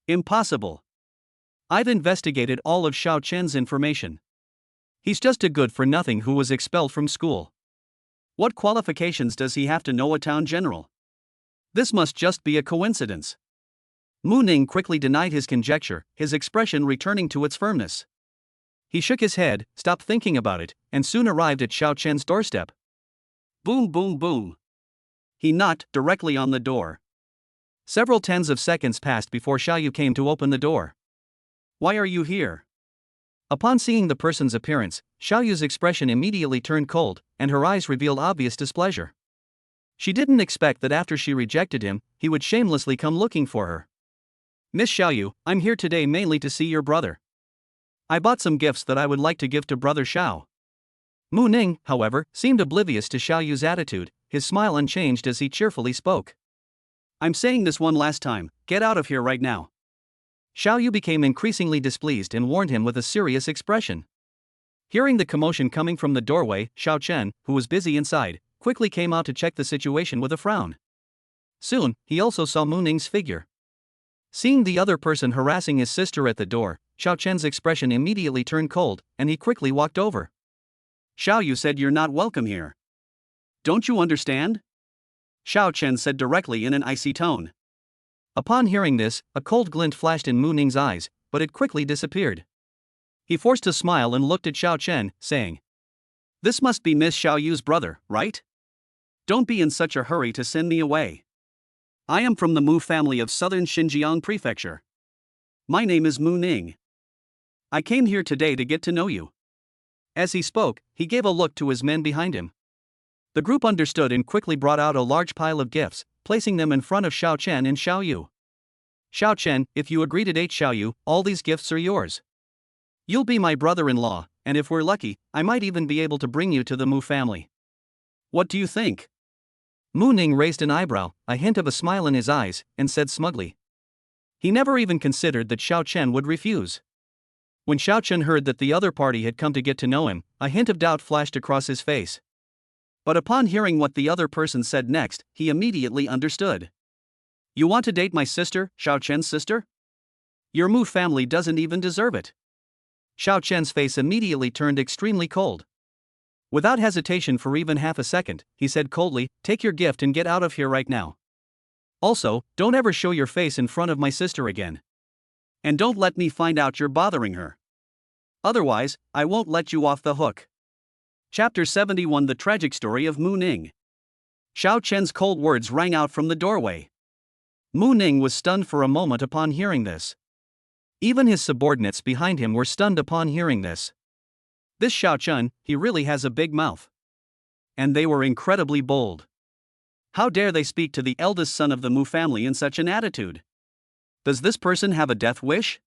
Impossible. I've investigated all of Xiao Chen's information. He's just a good-for-nothing who was expelled from school. What qualifications does he have to know a town general? This must just be a coincidence. Mu Ning quickly denied his conjecture, his expression returning to its firmness. He shook his head, stopped thinking about it, and soon arrived at Xiao Chen's doorstep. Boom, boom, boom. He knocked directly on the door. Several tens of seconds passed before Xiaoyu came to open the door. Why are you here? Upon seeing the person's appearance, Xiaoyu's expression immediately turned cold, and her eyes revealed obvious displeasure. She didn't expect that after she rejected him, he would shamelessly come looking for her. Miss Xiaoyu, I'm here today mainly to see your brother. I bought some gifts that I would like to give to Brother Xiao. Mu Ning, however, seemed oblivious to Xiaoyu's attitude, his smile unchanged as he cheerfully spoke. I'm saying this one last time, get out of here right now. Xiaoyu became increasingly displeased and warned him with a serious expression. Hearing the commotion coming from the doorway, Xiao Chen, who was busy inside, quickly came out to check the situation with a frown. Soon, he also saw Mu Ning's figure. Seeing the other person harassing his sister at the door, Xiao Chen's expression immediately turned cold, and he quickly walked over. Xiaoyu said you're not welcome here. Don't you understand? Xiao Chen said directly in an icy tone. Upon hearing this, a cold glint flashed in Mu Ning's eyes, but it quickly disappeared. He forced a smile and looked at Xiao Chen, saying, This must be Miss Xiaoyu's brother, right? Don't be in such a hurry to send me away. I am from the Mu family of southern Xinjiang Prefecture. My name is Mu Ning. I came here today to get to know you. As he spoke, he gave a look to his men behind him. The group understood and quickly brought out a large pile of gifts, placing them in front of Xiao Chen and Xiaoyu. Xiao Chen, if you agree to date Xiaoyu, all these gifts are yours. You'll be my brother-in-law, and if we're lucky, I might even be able to bring you to the Mu family. What do you think? Mu Ning raised an eyebrow, a hint of a smile in his eyes, and said smugly. He never even considered that Xiao Chen would refuse. When Xiao Chen heard that the other party had come to get to know him, a hint of doubt flashed across his face. But upon hearing what the other person said next, he immediately understood. You want to date my sister, Xiao Chen's sister? Your Mu family doesn't even deserve it. Xiao Chen's face immediately turned extremely cold. Without hesitation for even half a second, he said coldly, "Take your gift and get out of here right now. Also, don't ever show your face in front of my sister again. And don't let me find out you're bothering her. Otherwise, I won't let you off the hook." Chapter 71: The Tragic Story of Mu Ning. Xiao Chen's cold words rang out from the doorway. Mu Ning was stunned for a moment upon hearing this. Even his subordinates behind him were stunned upon hearing this. This Xiao Chen, he really has a big mouth. And they were incredibly bold. How dare they speak to the eldest son of the Mu family in such an attitude? Does this person have a death wish?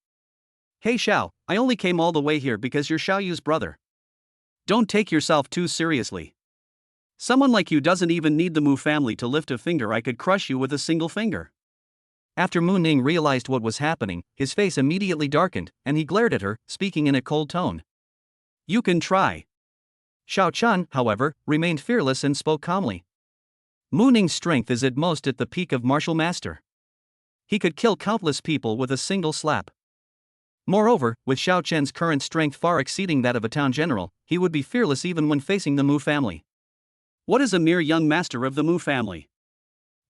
Hey Xiao, I only came all the way here because you're Xiao Yu's brother. Don't take yourself too seriously. Someone like you doesn't even need the Mu family to lift a finger. I could crush you with a single finger. After Mu Ning realized what was happening, his face immediately darkened, and he glared at her, speaking in a cold tone. You can try. Xiao Chen, however, remained fearless and spoke calmly. Mu Ning's strength is at most at the peak of martial master. He could kill countless people with a single slap. Moreover, with Xiao Chen's current strength far exceeding that of a town general, he would be fearless even when facing the Mu family. What is a mere young master of the Mu family?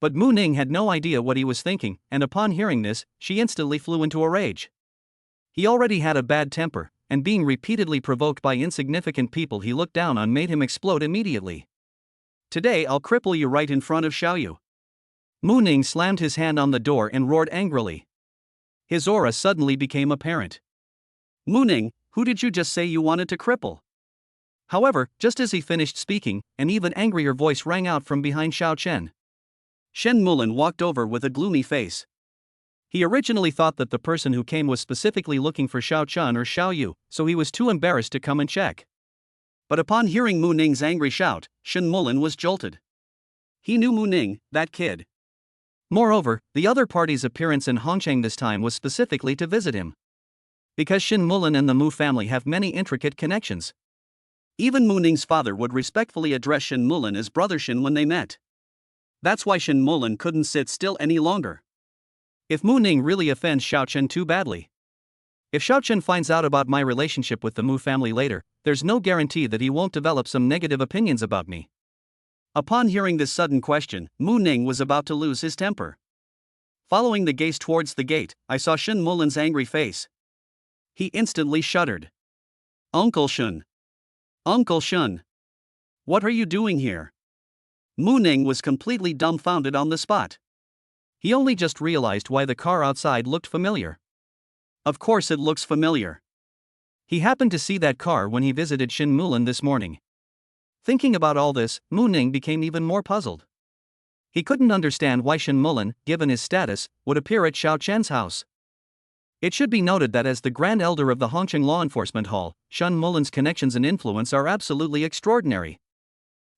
But Mu Ning had no idea what he was thinking, and upon hearing this, she instantly flew into a rage. He already had a bad temper, and being repeatedly provoked by insignificant people he looked down on made him explode immediately. Today I'll cripple you right in front of Xiao Yu. Mu Ning slammed his hand on the door and roared angrily. His aura suddenly became apparent. Mu Ning, who did you just say you wanted to cripple? However, just as he finished speaking, an even angrier voice rang out from behind Xiao Chen. Shen Mulin walked over with a gloomy face. He originally thought that the person who came was specifically looking for Xiao Chen or Xiao Yu, so he was too embarrassed to come and check. But upon hearing Mu Ning's angry shout, Shen Mulin was jolted. He knew Mu Ning, that kid. Moreover, the other party's appearance in Hongcheng this time was specifically to visit him. Because Shen Mulin and the Mu family have many intricate connections. Even Mu Ning's father would respectfully address Shen Mulin as Brother Shen when they met. That's why Shen Mulin couldn't sit still any longer. If Mu Ning really offends Xiao Chen too badly. If Xiao Chen finds out about my relationship with the Mu family later, there's no guarantee that he won't develop some negative opinions about me. Upon hearing this sudden question, Mu Ning was about to lose his temper. Following the gaze towards the gate, I saw Shen Mulin's angry face. He instantly shuddered. Uncle Shen. Uncle Shen. What are you doing here? Mu Ning was completely dumbfounded on the spot. He only just realized why the car outside looked familiar. Of course it looks familiar. He happened to see that car when he visited Shen Mulin this morning. Thinking about all this, Mu Ning became even more puzzled. He couldn't understand why Shen Mulin, given his status, would appear at Xiao Chen's house. It should be noted that as the Grand Elder of the Hongcheng Law Enforcement Hall, Shen Mulin's connections and influence are absolutely extraordinary.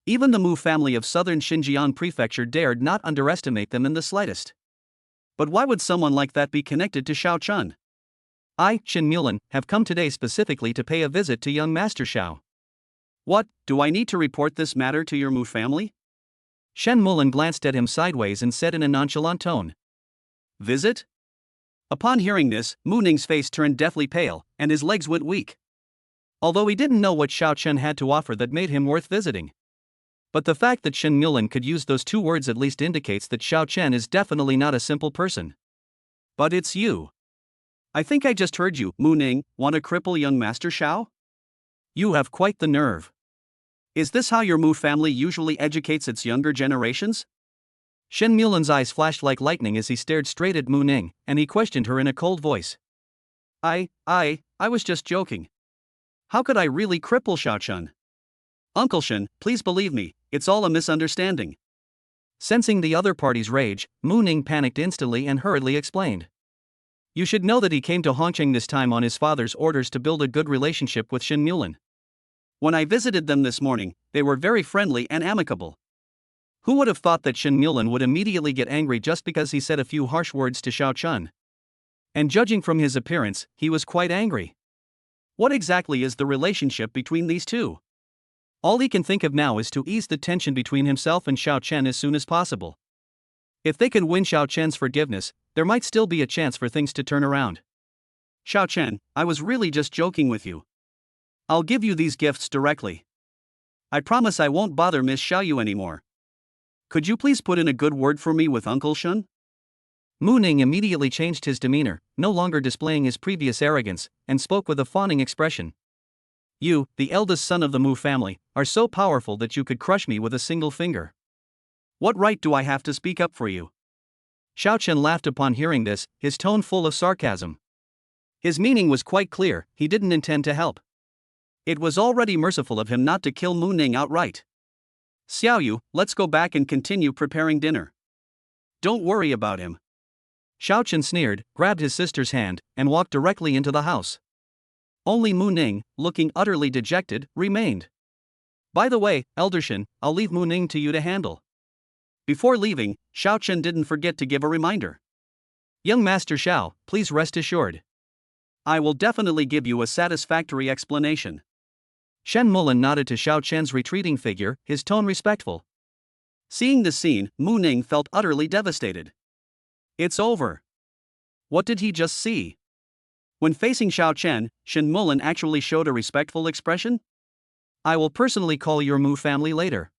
Even the Mu family of southern Xinjiang Prefecture dared not underestimate them in the slightest. But why would someone like that be connected to Xiao Chen? I, Shen Mulin, have come today specifically to pay a visit to young Master Xiao. What, do I need to report this matter to your Mu family? Shen Mulin glanced at him sideways and said in a nonchalant tone. Visit? Upon hearing this, Mu Ning's face turned deathly pale, and his legs went weak. Although he didn't know what Xiao Chen had to offer that made him worth visiting. But the fact that Shen Mulin could use those two words at least indicates that Xiao Chen is definitely not a simple person. But it's you. I think I just heard you, Mu Ning, want to cripple young Master Xiao? You have quite the nerve. Is this how your Mu family usually educates its younger generations? Shen Mulin's eyes flashed like lightning as he stared straight at Mu Ning, and he questioned her in a cold voice. I was just joking. How could I really cripple Xiao Chen? Uncle Shen, please believe me, it's all a misunderstanding. Sensing the other party's rage, Mu Ning panicked instantly and hurriedly explained. You should know that he came to Hongcheng this time on his father's orders to build a good relationship with Shen Mulin. When I visited them this morning, they were very friendly and amicable. Who would have thought that Shen Mulin would immediately get angry just because he said a few harsh words to Xiao Chen? And judging from his appearance, he was quite angry. What exactly is the relationship between these two? All he can think of now is to ease the tension between himself and Xiao Chen as soon as possible. If they can win Xiao Chen's forgiveness, there might still be a chance for things to turn around. Xiao Chen, I was really just joking with you. I'll give you these gifts directly. I promise I won't bother Miss Xiaoyu anymore. Could you please put in a good word for me with Uncle Shun? Mu Ning immediately changed his demeanor, no longer displaying his previous arrogance, and spoke with a fawning expression. You, the eldest son of the Mu family, are so powerful that you could crush me with a single finger. What right do I have to speak up for you? Xiao Chen laughed upon hearing this, his tone full of sarcasm. His meaning was quite clear, he didn't intend to help. It was already merciful of him not to kill Mu Ning outright. Xiaoyu, let's go back and continue preparing dinner. Don't worry about him. Xiao Chen sneered, grabbed his sister's hand, and walked directly into the house. Only Mu Ning, looking utterly dejected, remained. By the way, Elder Shen, I'll leave Mu Ning to you to handle. Before leaving, Xiao Chen didn't forget to give a reminder. Young Master Xiao, please rest assured. I will definitely give you a satisfactory explanation. Shen Mulan nodded to Xiao Chen's retreating figure, his tone respectful. Seeing the scene, Mu Ning felt utterly devastated. It's over. What did he just see? When facing Xiao Chen, Shen Mulan actually showed a respectful expression? I will personally call your Mu family later.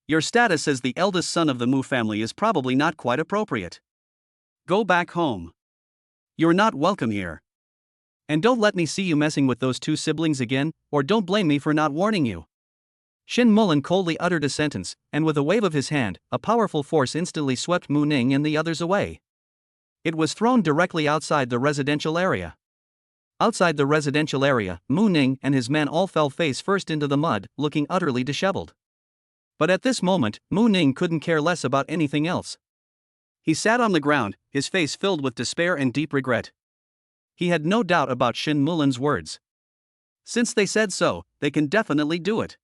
Your status as the eldest son of the Mu family is probably not quite appropriate. Go back home. You're not welcome here. And don't let me see you messing with those two siblings again, or don't blame me for not warning you. Shen Mulan coldly uttered a sentence, and with a wave of his hand, a powerful force instantly swept Mu Ning and the others away. It was thrown directly outside the residential area. Outside the residential area, Mu Ning and his men all fell face first into the mud, looking utterly disheveled. But at this moment, Mu Ning couldn't care less about anything else. He sat on the ground, his face filled with despair and deep regret. He had no doubt about Shen Mulan's words. Since they said so, they can definitely do it.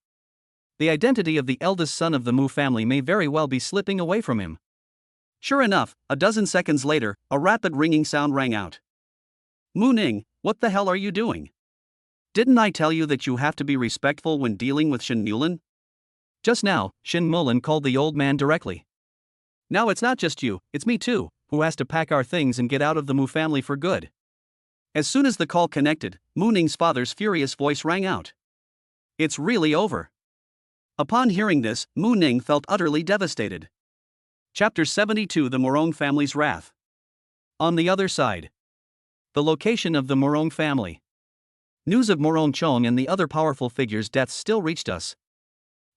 The identity of the eldest son of the Mu family may very well be slipping away from him. Sure enough, a dozen seconds later, a rapid ringing sound rang out. Mu Ning, what the hell are you doing? Didn't I tell you that you have to be respectful when dealing with Shen Mulan? Just now, Shen Mulan called the old man directly. Now it's not just you, it's me too, who has to pack our things and get out of the Mu family for good. As soon as the call connected, Mu Ning's father's furious voice rang out. It's really over. Upon hearing this, Mu Ning felt utterly devastated. Chapter 72: The Morong Family's Wrath. On the other side. The location of the Morong family. News of Morong Chong and the other powerful figures' deaths still reached us.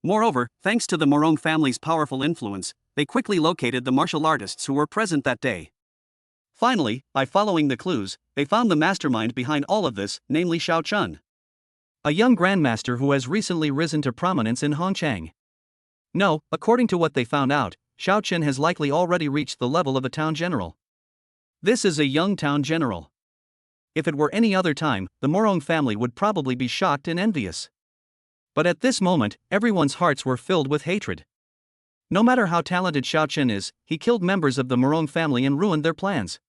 Moreover, thanks to the Morong family's powerful influence, they quickly located the martial artists who were present that day. Finally, by following the clues, they found the mastermind behind all of this, namely Xiao Chun, a young grandmaster who has recently risen to prominence in Hongchang. No, according to what they found out, Xiao Chen has likely already reached the level of a town general. This is a young town general. If it were any other time, the Morong family would probably be shocked and envious. But at this moment, everyone's hearts were filled with hatred. No matter how talented Xiao Chen is, he killed members of the Morong family and ruined their plans.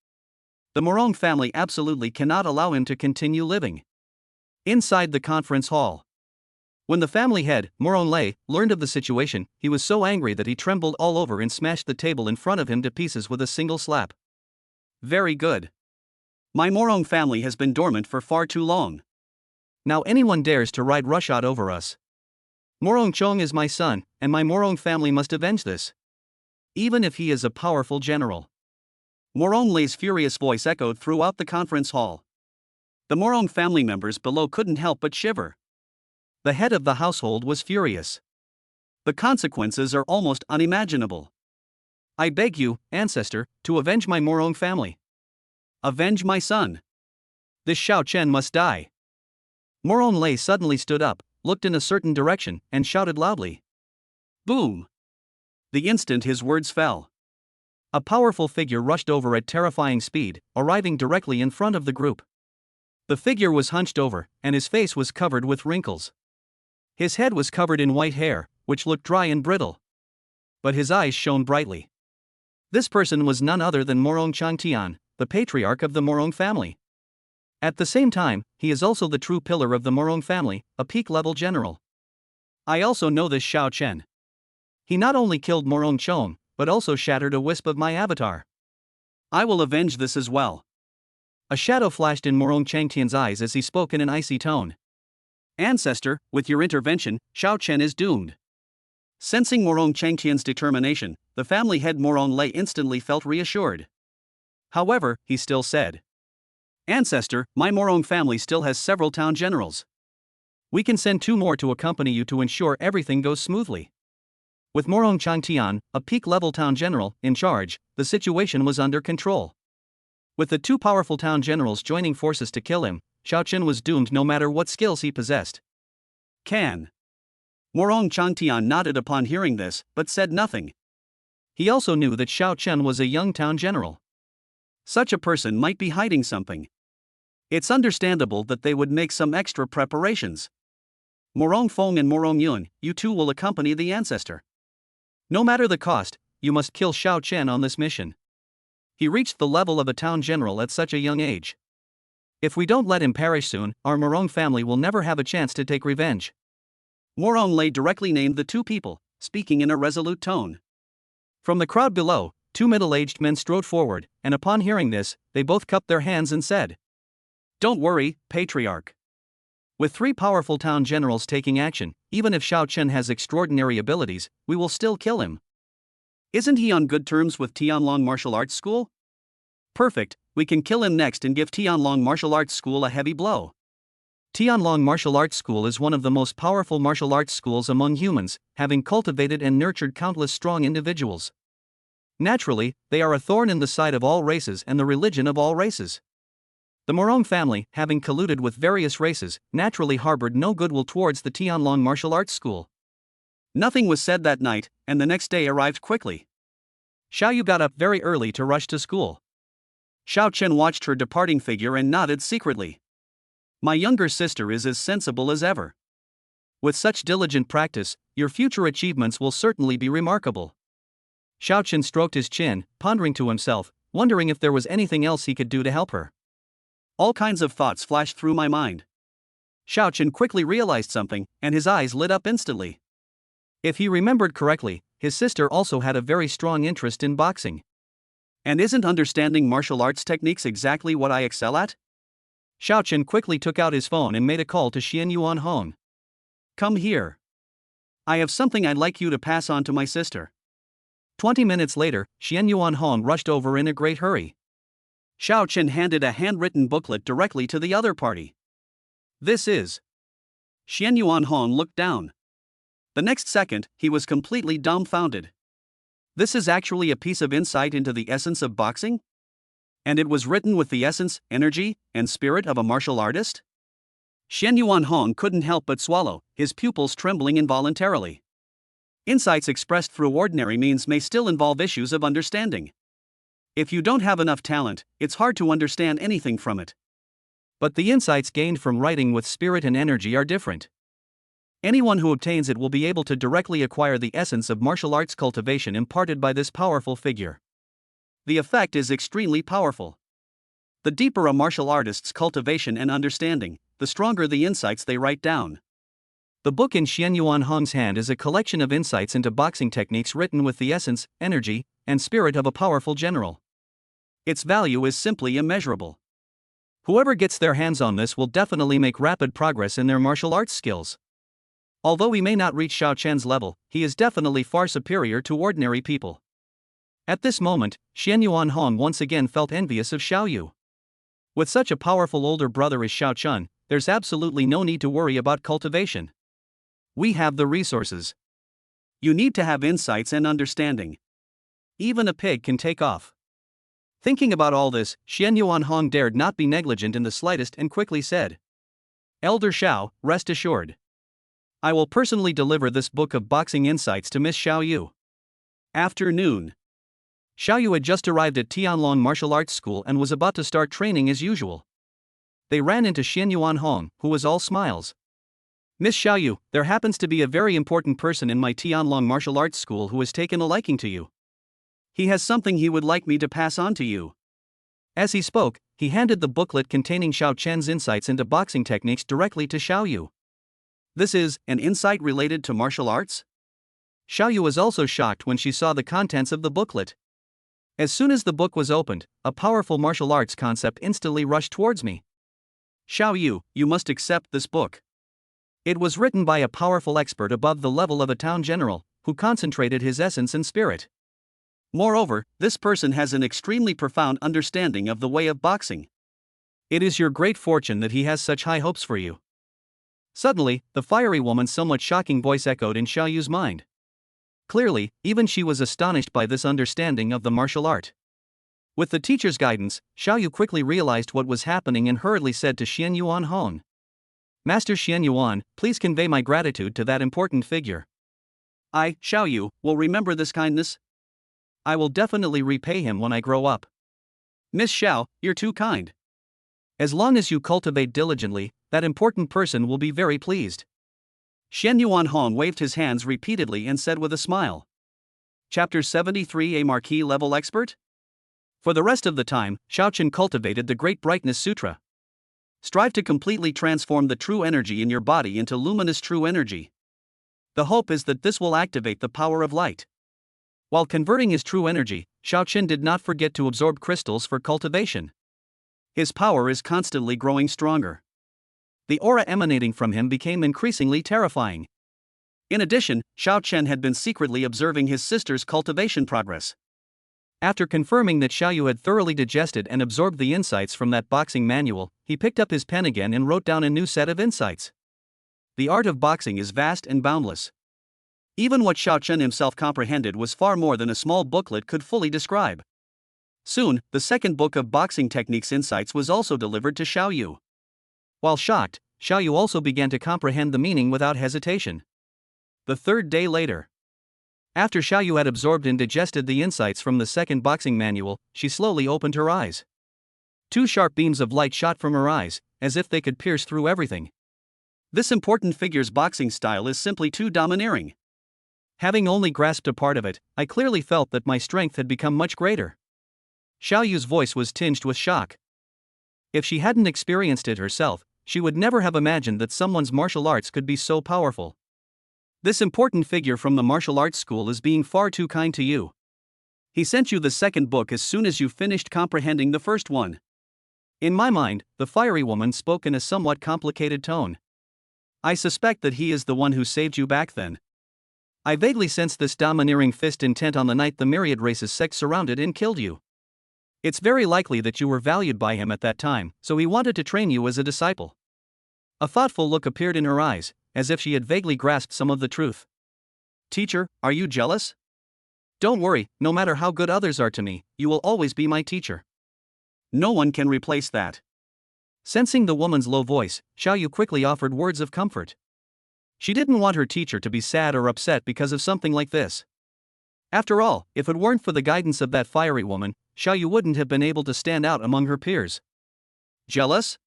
The Morong family absolutely cannot allow him to continue living. Inside the conference hall. When the family head, Morong Lei, learned of the situation, he was so angry that he trembled all over and smashed the table in front of him to pieces with a single slap. Very good. My Morong family has been dormant for far too long. Now anyone dares to ride roughshod over us. Morong Chong is my son, and my Morong family must avenge this. Even if he is a powerful general. Morong Lei's furious voice echoed throughout the conference hall. The Morong family members below couldn't help but shiver. The head of the household was furious. The consequences are almost unimaginable. I beg you, ancestor, to avenge my Morong family. Avenge my son. This Xiao Chen must die. Morong Lei suddenly stood up, looked in a certain direction, and shouted loudly. Boom! The instant his words fell, a powerful figure rushed over at terrifying speed, arriving directly in front of the group. The figure was hunched over, and his face was covered with wrinkles. His head was covered in white hair, which looked dry and brittle. But his eyes shone brightly. This person was none other than Morong Changtian, the patriarch of the Morong family. At the same time, he is also the true pillar of the Morong family, a peak-level general. I also know this Xiao Chen. He not only killed Morong Chong, but also shattered a wisp of my avatar. I will avenge this as well. A shadow flashed in Morong Changtian's eyes as he spoke in an icy tone. Ancestor, with your intervention, Xiao Chen is doomed. Sensing Morong Changtian's determination, the family head Morong Lei instantly felt reassured. However, he still said, Ancestor, my Morong family still has several town generals. We can send 2 more to accompany you to ensure everything goes smoothly. With Morong Changtian, a peak-level town general, in charge, the situation was under control. With the 2 powerful town generals joining forces to kill him, Xiao Chen was doomed no matter what skills he possessed. Can. Morong Changtian nodded upon hearing this, but said nothing. He also knew that Xiao Chen was a young town general. Such a person might be hiding something. It's understandable that they would make some extra preparations. Morong Feng and Morong Yun, you 2 will accompany the ancestor. No matter the cost, you must kill Xiao Chen on this mission. He reached the level of a town general at such a young age. If we don't let him perish soon, our Morong family will never have a chance to take revenge. Morong Lei directly named the 2 people, speaking in a resolute tone. From the crowd below, 2 middle-aged men strode forward, and upon hearing this, they both cupped their hands and said, Don't worry, Patriarch. With 3 powerful town generals taking action, even if Xiao Chen has extraordinary abilities, we will still kill him. Isn't he on good terms with Tianlong Martial Arts School? Perfect, we can kill him next and give Tianlong Martial Arts School a heavy blow. Tianlong Martial Arts School is one of the most powerful martial arts schools among humans, having cultivated and nurtured countless strong individuals. Naturally, they are a thorn in the side of all races and the religion of all races. The Morong family, having colluded with various races, naturally harbored no goodwill towards the Tianlong Martial Arts School. Nothing was said that night, and the next day arrived quickly. Xiaoyu got up very early to rush to school. Xiao Chen watched her departing figure and nodded secretly. My younger sister is as sensible as ever. With such diligent practice, your future achievements will certainly be remarkable. Xiao Chen stroked his chin, pondering to himself, wondering if there was anything else he could do to help her. All kinds of thoughts flashed through my mind. Xiao Chen quickly realized something, and his eyes lit up instantly. If he remembered correctly, his sister also had a very strong interest in boxing. And isn't understanding martial arts techniques exactly what I excel at? Xiao Chen quickly took out his phone and made a call to Xian Yuan Hong. Come here. I have something I'd like you to pass on to my sister. 20 minutes later, Xian Yuan Hong rushed over in a great hurry. Xiao Chen handed a handwritten booklet directly to the other party. This is. Xian Yuan Hong looked down. The next second, he was completely dumbfounded. This is actually a piece of insight into the essence of boxing? And it was written with the essence, energy, and spirit of a martial artist? Xian Yuan Hong couldn't help but swallow, his pupils trembling involuntarily. Insights expressed through ordinary means may still involve issues of understanding. If you don't have enough talent, it's hard to understand anything from it. But the insights gained from writing with spirit and energy are different. Anyone who obtains it will be able to directly acquire the essence of martial arts cultivation imparted by this powerful figure. The effect is extremely powerful. The deeper a martial artist's cultivation and understanding, the stronger the insights they write down. The book in Xian Yuan Hong's hand is a collection of insights into boxing techniques written with the essence, energy, and spirit of a powerful general. Its value is simply immeasurable. Whoever gets their hands on this will definitely make rapid progress in their martial arts skills. Although he may not reach Xiao Chen's level, he is definitely far superior to ordinary people. At this moment, Xian Yuan Hong once again felt envious of Xiao Yu. With such a powerful older brother as Xiao Chen, there's absolutely no need to worry about cultivation. We have the resources. You need to have insights and understanding. Even a pig can take off. Thinking about all this, Xian Yuan Hong dared not be negligent in the slightest and quickly said, Elder Xiao, rest assured. I will personally deliver this book of boxing insights to Miss Xiao Yu. Afternoon. Xiao Yu had just arrived at Tianlong Martial Arts School and was about to start training as usual. They ran into Xian Yuan Hong, who was all smiles. Miss Xiao Yu, there happens to be a very important person in my Tianlong Martial Arts School who has taken a liking to you. He has something he would like me to pass on to you. As he spoke, he handed the booklet containing Xiao Chen's insights into boxing techniques directly to Xiao Yu. This is an insight related to martial arts? Xiao Yu was also shocked when she saw the contents of the booklet. As soon as the book was opened, a powerful martial arts concept instantly rushed towards me. Xiao Yu, you must accept this book. It was written by a powerful expert above the level of a town general, who concentrated his essence and spirit. Moreover, this person has an extremely profound understanding of the way of boxing. It is your great fortune that he has such high hopes for you. Suddenly, the fiery woman's somewhat shocking voice echoed in Xiao Yu's mind. Clearly, even she was astonished by this understanding of the martial art. With the teacher's guidance, Xiao Yu quickly realized what was happening and hurriedly said to Xian Yuan Hong, "Master Xian Yuan, please convey my gratitude to that important figure. I, Xiao Yu, will remember this kindness. I will definitely repay him when I grow up. Miss Xiao, you're too kind. As long as you cultivate diligently, that important person will be very pleased." Xian Yuan Hong waved his hands repeatedly and said with a smile. Chapter 73, a Marquis level expert? For the rest of the time, Shaochen cultivated the Great Brightness Sutra. Strive to completely transform the true energy in your body into luminous true energy. The hope is that this will activate the power of light. While converting his true energy, Shaochen did not forget to absorb crystals for cultivation. His power is constantly growing stronger. The aura emanating from him became increasingly terrifying. In addition, Xiao Chen had been secretly observing his sister's cultivation progress. After confirming that Xiao Yu had thoroughly digested and absorbed the insights from that boxing manual, he picked up his pen again and wrote down a new set of insights. The art of boxing is vast and boundless. Even what Xiao Chen himself comprehended was far more than a small booklet could fully describe. Soon, the second book of boxing techniques insights was also delivered to Xiao Yu. While shocked, Xiao Yu also began to comprehend the meaning without hesitation. The third day later. After Xiao Yu had absorbed and digested the insights from the second boxing manual, she slowly opened her eyes. Two sharp beams of light shot from her eyes, as if they could pierce through everything. This important figure's boxing style is simply too domineering. Having only grasped a part of it, I clearly felt that my strength had become much greater. Xiao Yu's voice was tinged with shock. If she hadn't experienced it herself, she would never have imagined that someone's martial arts could be so powerful. This important figure from the martial arts school is being far too kind to you. He sent you the second book as soon as you finished comprehending the first one. In my mind, the fiery woman spoke in a somewhat complicated tone. I suspect that he is the one who saved you back then. I vaguely sensed this domineering fist intent on the night the myriad races sect surrounded and killed you. It's very likely that you were valued by him at that time, so he wanted to train you as a disciple. A thoughtful look appeared in her eyes, as if she had vaguely grasped some of the truth. Teacher, are you jealous? Don't worry, no matter how good others are to me, you will always be my teacher. No one can replace that. Sensing the woman's low voice, Xiao Yu quickly offered words of comfort. She didn't want her teacher to be sad or upset because of something like this. After all, if it weren't for the guidance of that fiery woman, Xiao Yu wouldn't have been able to stand out among her peers. Jealous?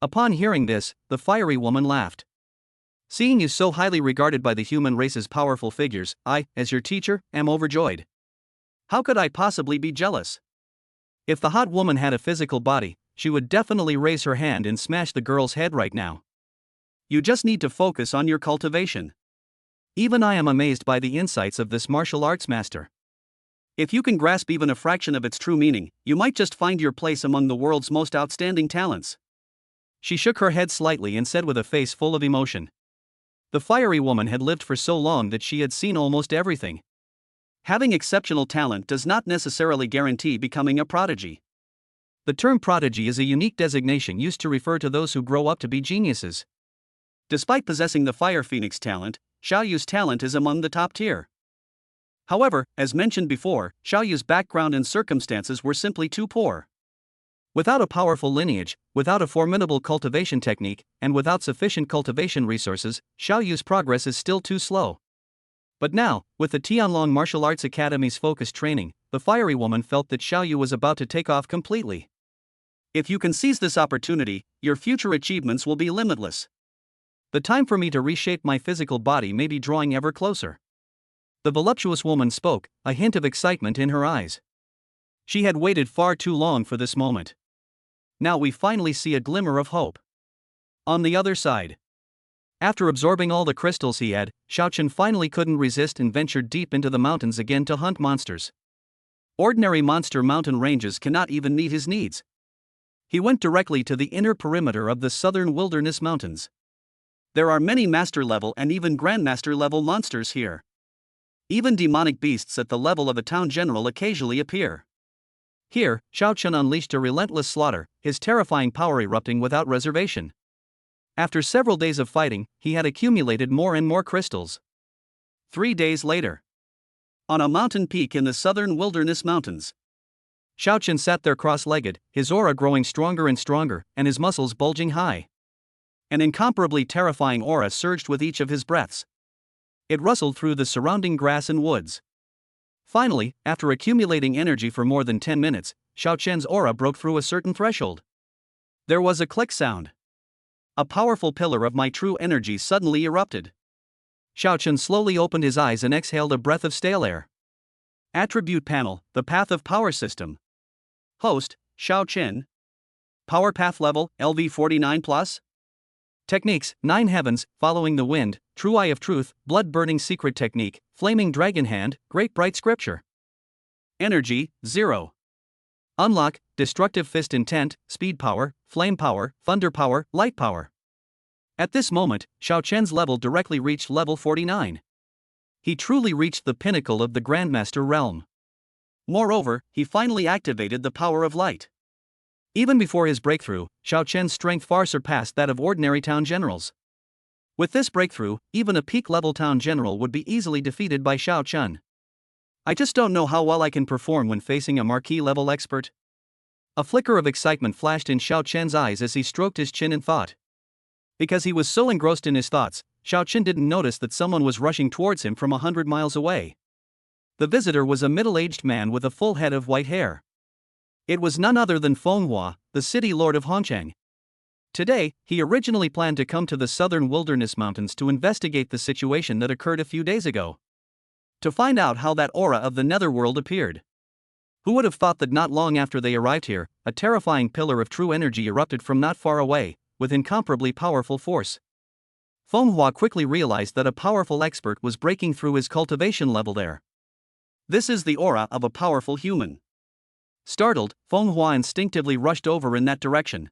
Upon hearing this, the fiery woman laughed. Seeing you so highly regarded by the human race's powerful figures, I, as your teacher, am overjoyed. How could I possibly be jealous? If the hot woman had a physical body, she would definitely raise her hand and smash the girl's head right now. You just need to focus on your cultivation. Even I am amazed by the insights of this martial arts master. If you can grasp even a fraction of its true meaning, you might just find your place among the world's most outstanding talents. She shook her head slightly and said with a face full of emotion. The fiery woman had lived for so long that she had seen almost everything. Having exceptional talent does not necessarily guarantee becoming a prodigy. The term prodigy is a unique designation used to refer to those who grow up to be geniuses. Despite possessing the Fire Phoenix talent, Xiao Yu's talent is among the top tier. However, as mentioned before, Xiao Yu's background and circumstances were simply too poor. Without a powerful lineage, without a formidable cultivation technique, and without sufficient cultivation resources, Xiao Yu's progress is still too slow. But now, with the Tianlong Martial Arts Academy's focused training, the fiery woman felt that Xiao Yu was about to take off completely. If you can seize this opportunity, your future achievements will be limitless. The time for me to reshape my physical body may be drawing ever closer. The voluptuous woman spoke, a hint of excitement in her eyes. She had waited far too long for this moment. Now we finally see a glimmer of hope. On the other side. After absorbing all the crystals he had, Xiaochen finally couldn't resist and ventured deep into the mountains again to hunt monsters. Ordinary monster mountain ranges cannot even meet his needs. He went directly to the inner perimeter of the southern wilderness mountains. There are many master level and even grandmaster level monsters here. Even demonic beasts at the level of a town general occasionally appear. Here, Shao Chun unleashed a relentless slaughter, his terrifying power erupting without reservation. After several days of fighting, he had accumulated more and more crystals. 3 days later, on a mountain peak in the southern wilderness mountains, Shao Chun sat there cross-legged, his aura growing stronger and stronger, and his muscles bulging high. An incomparably terrifying aura surged with each of his breaths. It rustled through the surrounding grass and woods. Finally, after accumulating energy for more than 10 minutes, Shao Chun's aura broke through a certain threshold. There was a click sound. A powerful pillar of my true energy suddenly erupted. Shao Chun slowly opened his eyes and exhaled a breath of stale air. Attribute panel, the path of power system. Host, Shao Chun. Power path level, LV49+. Techniques, 9 heavens, following the wind, true eye of truth, blood-burning secret technique, flaming dragon hand, great bright scripture. Energy, 0. Unlock, destructive fist intent, speed power, flame power, thunder power, light power. At this moment, Shao Chun's level directly reached level 49. He truly reached the pinnacle of the Grandmaster realm. Moreover, he finally activated the power of light. Even before his breakthrough, Shao Chun's strength far surpassed that of ordinary town generals. With this breakthrough, even a peak-level town general would be easily defeated by Shao Chun. I just don't know how well I can perform when facing a marquee-level expert. A flicker of excitement flashed in Shao Chun's eyes as he stroked his chin in thought. Because he was so engrossed in his thoughts, Shao Chun didn't notice that someone was rushing towards him from 100 miles away. The visitor was a middle-aged man with a full head of white hair. It was none other than Feng Hua, the city lord of Hongcheng. Today, he originally planned to come to the southern wilderness mountains to investigate the situation that occurred a few days ago. To find out how that aura of the netherworld appeared. Who would have thought that not long after they arrived here, a terrifying pillar of true energy erupted from not far away, with incomparably powerful force. Feng Hua quickly realized that a powerful expert was breaking through his cultivation level there. This is the aura of a powerful human. Startled, Feng Hua instinctively rushed over in that direction.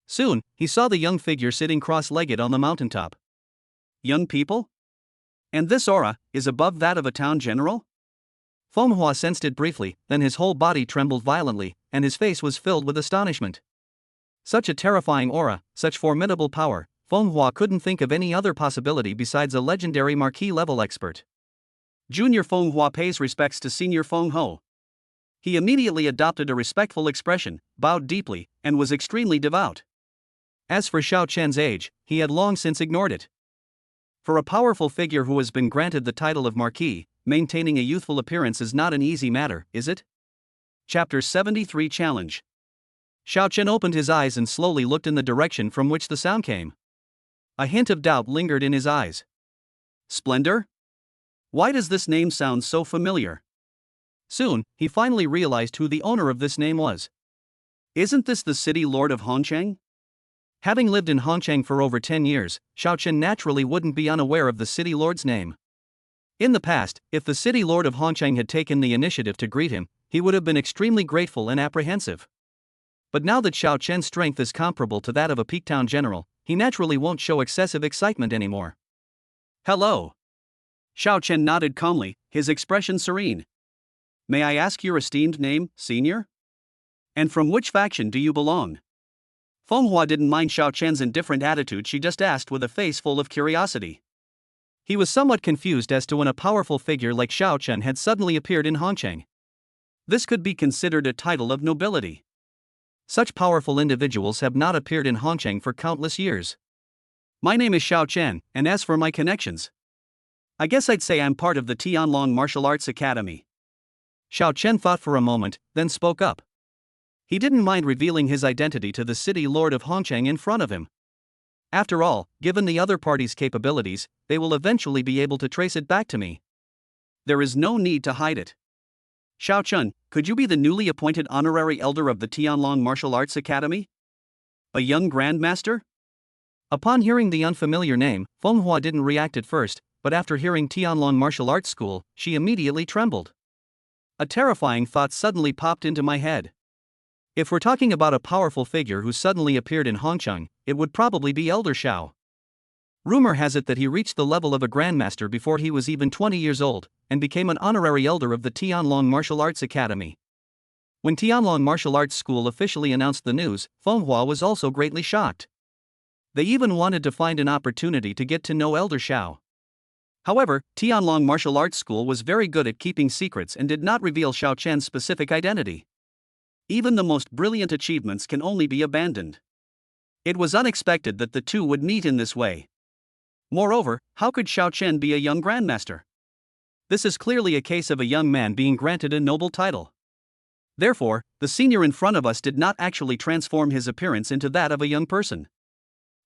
Soon, he saw the young figure sitting cross-legged on the mountaintop. Young people? And this aura is above that of a town general? Feng Hua sensed it briefly, then his whole body trembled violently, and his face was filled with astonishment. Such a terrifying aura, such formidable power, Feng Hua couldn't think of any other possibility besides a legendary marquee-level expert. Junior Feng Hua pays respects to Senior Feng Ho. He immediately adopted a respectful expression, bowed deeply, and was extremely devout. As for Shao Chun's age, he had long since ignored it. For a powerful figure who has been granted the title of Marquis, maintaining a youthful appearance is not an easy matter, is it? Chapter 73 Challenge. Shao Chun opened his eyes and slowly looked in the direction from which the sound came. A hint of doubt lingered in his eyes. Splendor? Why does this name sound so familiar? Soon, he finally realized who the owner of this name was. Isn't this the city lord of Hongcheng? Having lived in Hongcheng for over 10 years, Shao Chun naturally wouldn't be unaware of the city lord's name. In the past, if the city lord of Hongcheng had taken the initiative to greet him, he would have been extremely grateful and apprehensive. But now that Shao Chun's strength is comparable to that of a peak town general, he naturally won't show excessive excitement anymore. Hello. Shao Chun nodded calmly, his expression serene. May I ask your esteemed name, senior? And from which faction do you belong? Feng Hua didn't mind Shao Chun's indifferent attitude, she just asked with a face full of curiosity. He was somewhat confused as to when a powerful figure like Shao Chun had suddenly appeared in Hongcheng. This could be considered a title of nobility. Such powerful individuals have not appeared in Hongcheng for countless years. My name is Shao Chun, and as for my connections, I guess I'd say I'm part of the Tianlong Martial Arts Academy. Shao Chun thought for a moment, then spoke up. He didn't mind revealing his identity to the city lord of Hongcheng in front of him. After all, given the other party's capabilities, they will eventually be able to trace it back to me. There is no need to hide it. Shao Chun, could you be the newly appointed honorary elder of the Tianlong Martial Arts Academy? A young grandmaster? Upon hearing the unfamiliar name, Feng Hua didn't react at first, but after hearing Tianlong Martial Arts School, she immediately trembled. A terrifying thought suddenly popped into my head. If we're talking about a powerful figure who suddenly appeared in Hongcheng, it would probably be Elder Shao. Rumor has it that he reached the level of a grandmaster before he was even 20 years old, and became an honorary elder of the Tianlong Martial Arts Academy. When Tianlong Martial Arts School officially announced the news, Fenghua was also greatly shocked. They even wanted to find an opportunity to get to know Elder Shao. However, Tianlong Martial Arts School was very good at keeping secrets and did not reveal Xiao Chen's specific identity. Even the most brilliant achievements can only be abandoned. It was unexpected that the two would meet in this way. Moreover, how could Xiao Chen be a young grandmaster? This is clearly a case of a young man being granted a noble title. Therefore, the senior in front of us did not actually transform his appearance into that of a young person.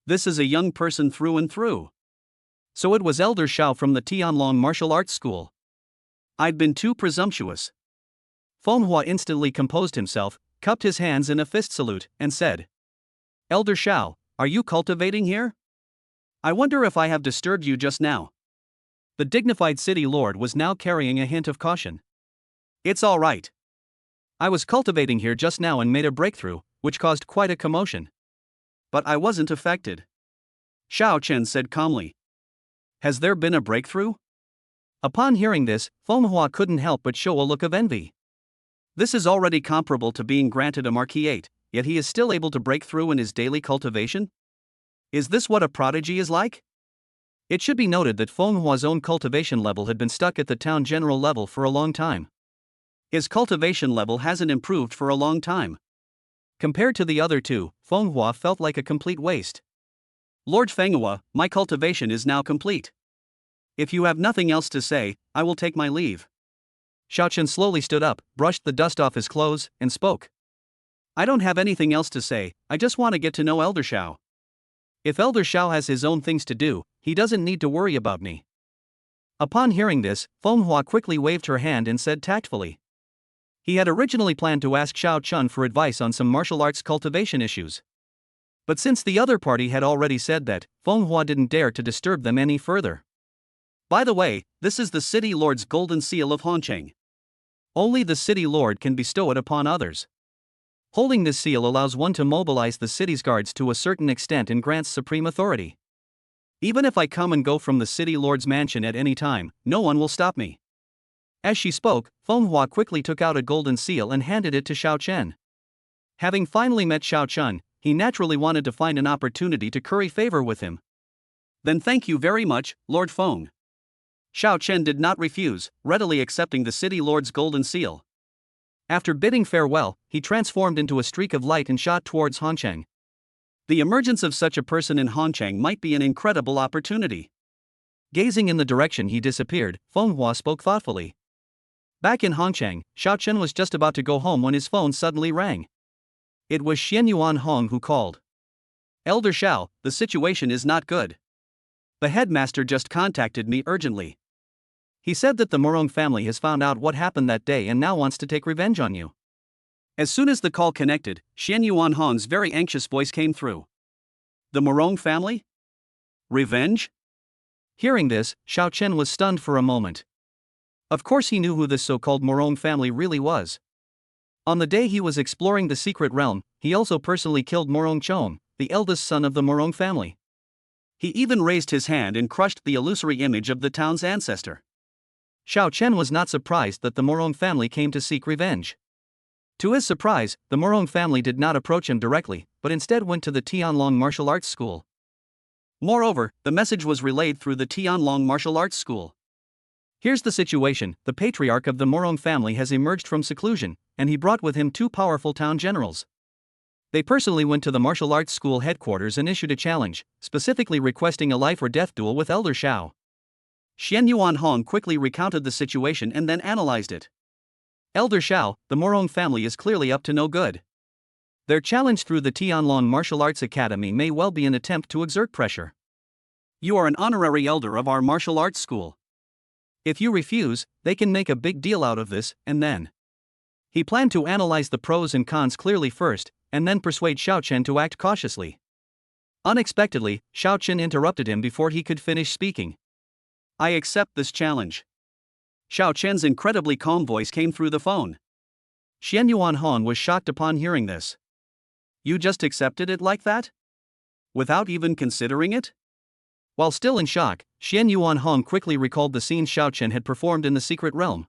This is a young person through and through. So it was Elder Shao from the Tianlong Martial Arts School. I'd been too presumptuous. Fenghua instantly composed himself, cupped his hands in a fist salute, and said, "Elder Shao, are you cultivating here? I wonder if I have disturbed you just now." The dignified city lord was now carrying a hint of caution. "It's all right. I was cultivating here just now and made a breakthrough, which caused quite a commotion. But I wasn't affected," Xiao Chen said calmly. "Has there been a breakthrough?" Upon hearing this, Fenghua couldn't help but show a look of envy. This is already comparable to being granted a marquisate, yet he is still able to break through in his daily cultivation? Is this what a prodigy is like? It should be noted that Fenghua's own cultivation level had been stuck at the town general level for a long time. His cultivation level hasn't improved for a long time. Compared to the other two, Fenghua felt like a complete waste. "Lord Fenghua, my cultivation is now complete. If you have nothing else to say, I will take my leave." Xiao Chen slowly stood up, brushed the dust off his clothes, and spoke. "I don't have anything else to say, I just want to get to know Elder Shao. If Elder Shao has his own things to do, he doesn't need to worry about me." Upon hearing this, Fenghua quickly waved her hand and said tactfully. He had originally planned to ask Xiao Chun for advice on some martial arts cultivation issues. But since the other party had already said that, Fenghua didn't dare to disturb them any further. "By the way, this is the city lord's golden seal of Hongcheng. Only the city lord can bestow it upon others. Holding this seal allows one to mobilize the city's guards to a certain extent and grants supreme authority. Even if I come and go from the city lord's mansion at any time, no one will stop me." As she spoke, Fenghua quickly took out a golden seal and handed it to Xiao Chen. Having finally met Xiao Chun, he naturally wanted to find an opportunity to curry favor with him. "Then thank you very much, Lord Feng." Xiao Chen did not refuse, readily accepting the city lord's golden seal. After bidding farewell, he transformed into a streak of light and shot towards Hongcheng. The emergence of such a person in Hongcheng might be an incredible opportunity. Gazing in the direction he disappeared, Fenghua spoke thoughtfully. Back in Hongcheng, Xiao Chen was just about to go home when his phone suddenly rang. It was Xian Yuan Hong who called. "Elder Shao, the situation is not good. The headmaster just contacted me urgently. He said that the Morong family has found out what happened that day and now wants to take revenge on you." As soon as the call connected, Xian Yuan Hong's very anxious voice came through. "The Morong family? Revenge?" Hearing this, Xiao Chen was stunned for a moment. Of course he knew who this so-called Morong family really was. On the day he was exploring the secret realm, he also personally killed Morong Chong, the eldest son of the Morong family. He even raised his hand and crushed the illusory image of the town's ancestor. Xiao Chen was not surprised that the Morong family came to seek revenge. To his surprise, the Morong family did not approach him directly, but instead went to the Tianlong Martial Arts School. Moreover, the message was relayed through the Tianlong Martial Arts School. Here's the situation: the patriarch of the Morong family has emerged from seclusion, and he brought with him two powerful town generals. They personally went to the martial arts school headquarters and issued a challenge, specifically requesting a life or death duel with Elder Shao. Xian Yuan Hong quickly recounted the situation and then analyzed it. "Elder Shao, the Morong family is clearly up to no good. Their challenge through the Tianlong Martial Arts Academy may well be an attempt to exert pressure. You are an honorary elder of our martial arts school. If you refuse, they can make a big deal out of this, and then." He planned to analyze the pros and cons clearly first, and then persuade Xiao Chen to act cautiously. Unexpectedly, Xiao Chen interrupted him before he could finish speaking. "I accept this challenge." Xiao Chen's incredibly calm voice came through the phone. Xian Yuanhong was shocked upon hearing this. You just accepted it like that? Without even considering it? While still in shock, Xian Yuanhong quickly recalled the scene Xiao Chen had performed in the secret realm.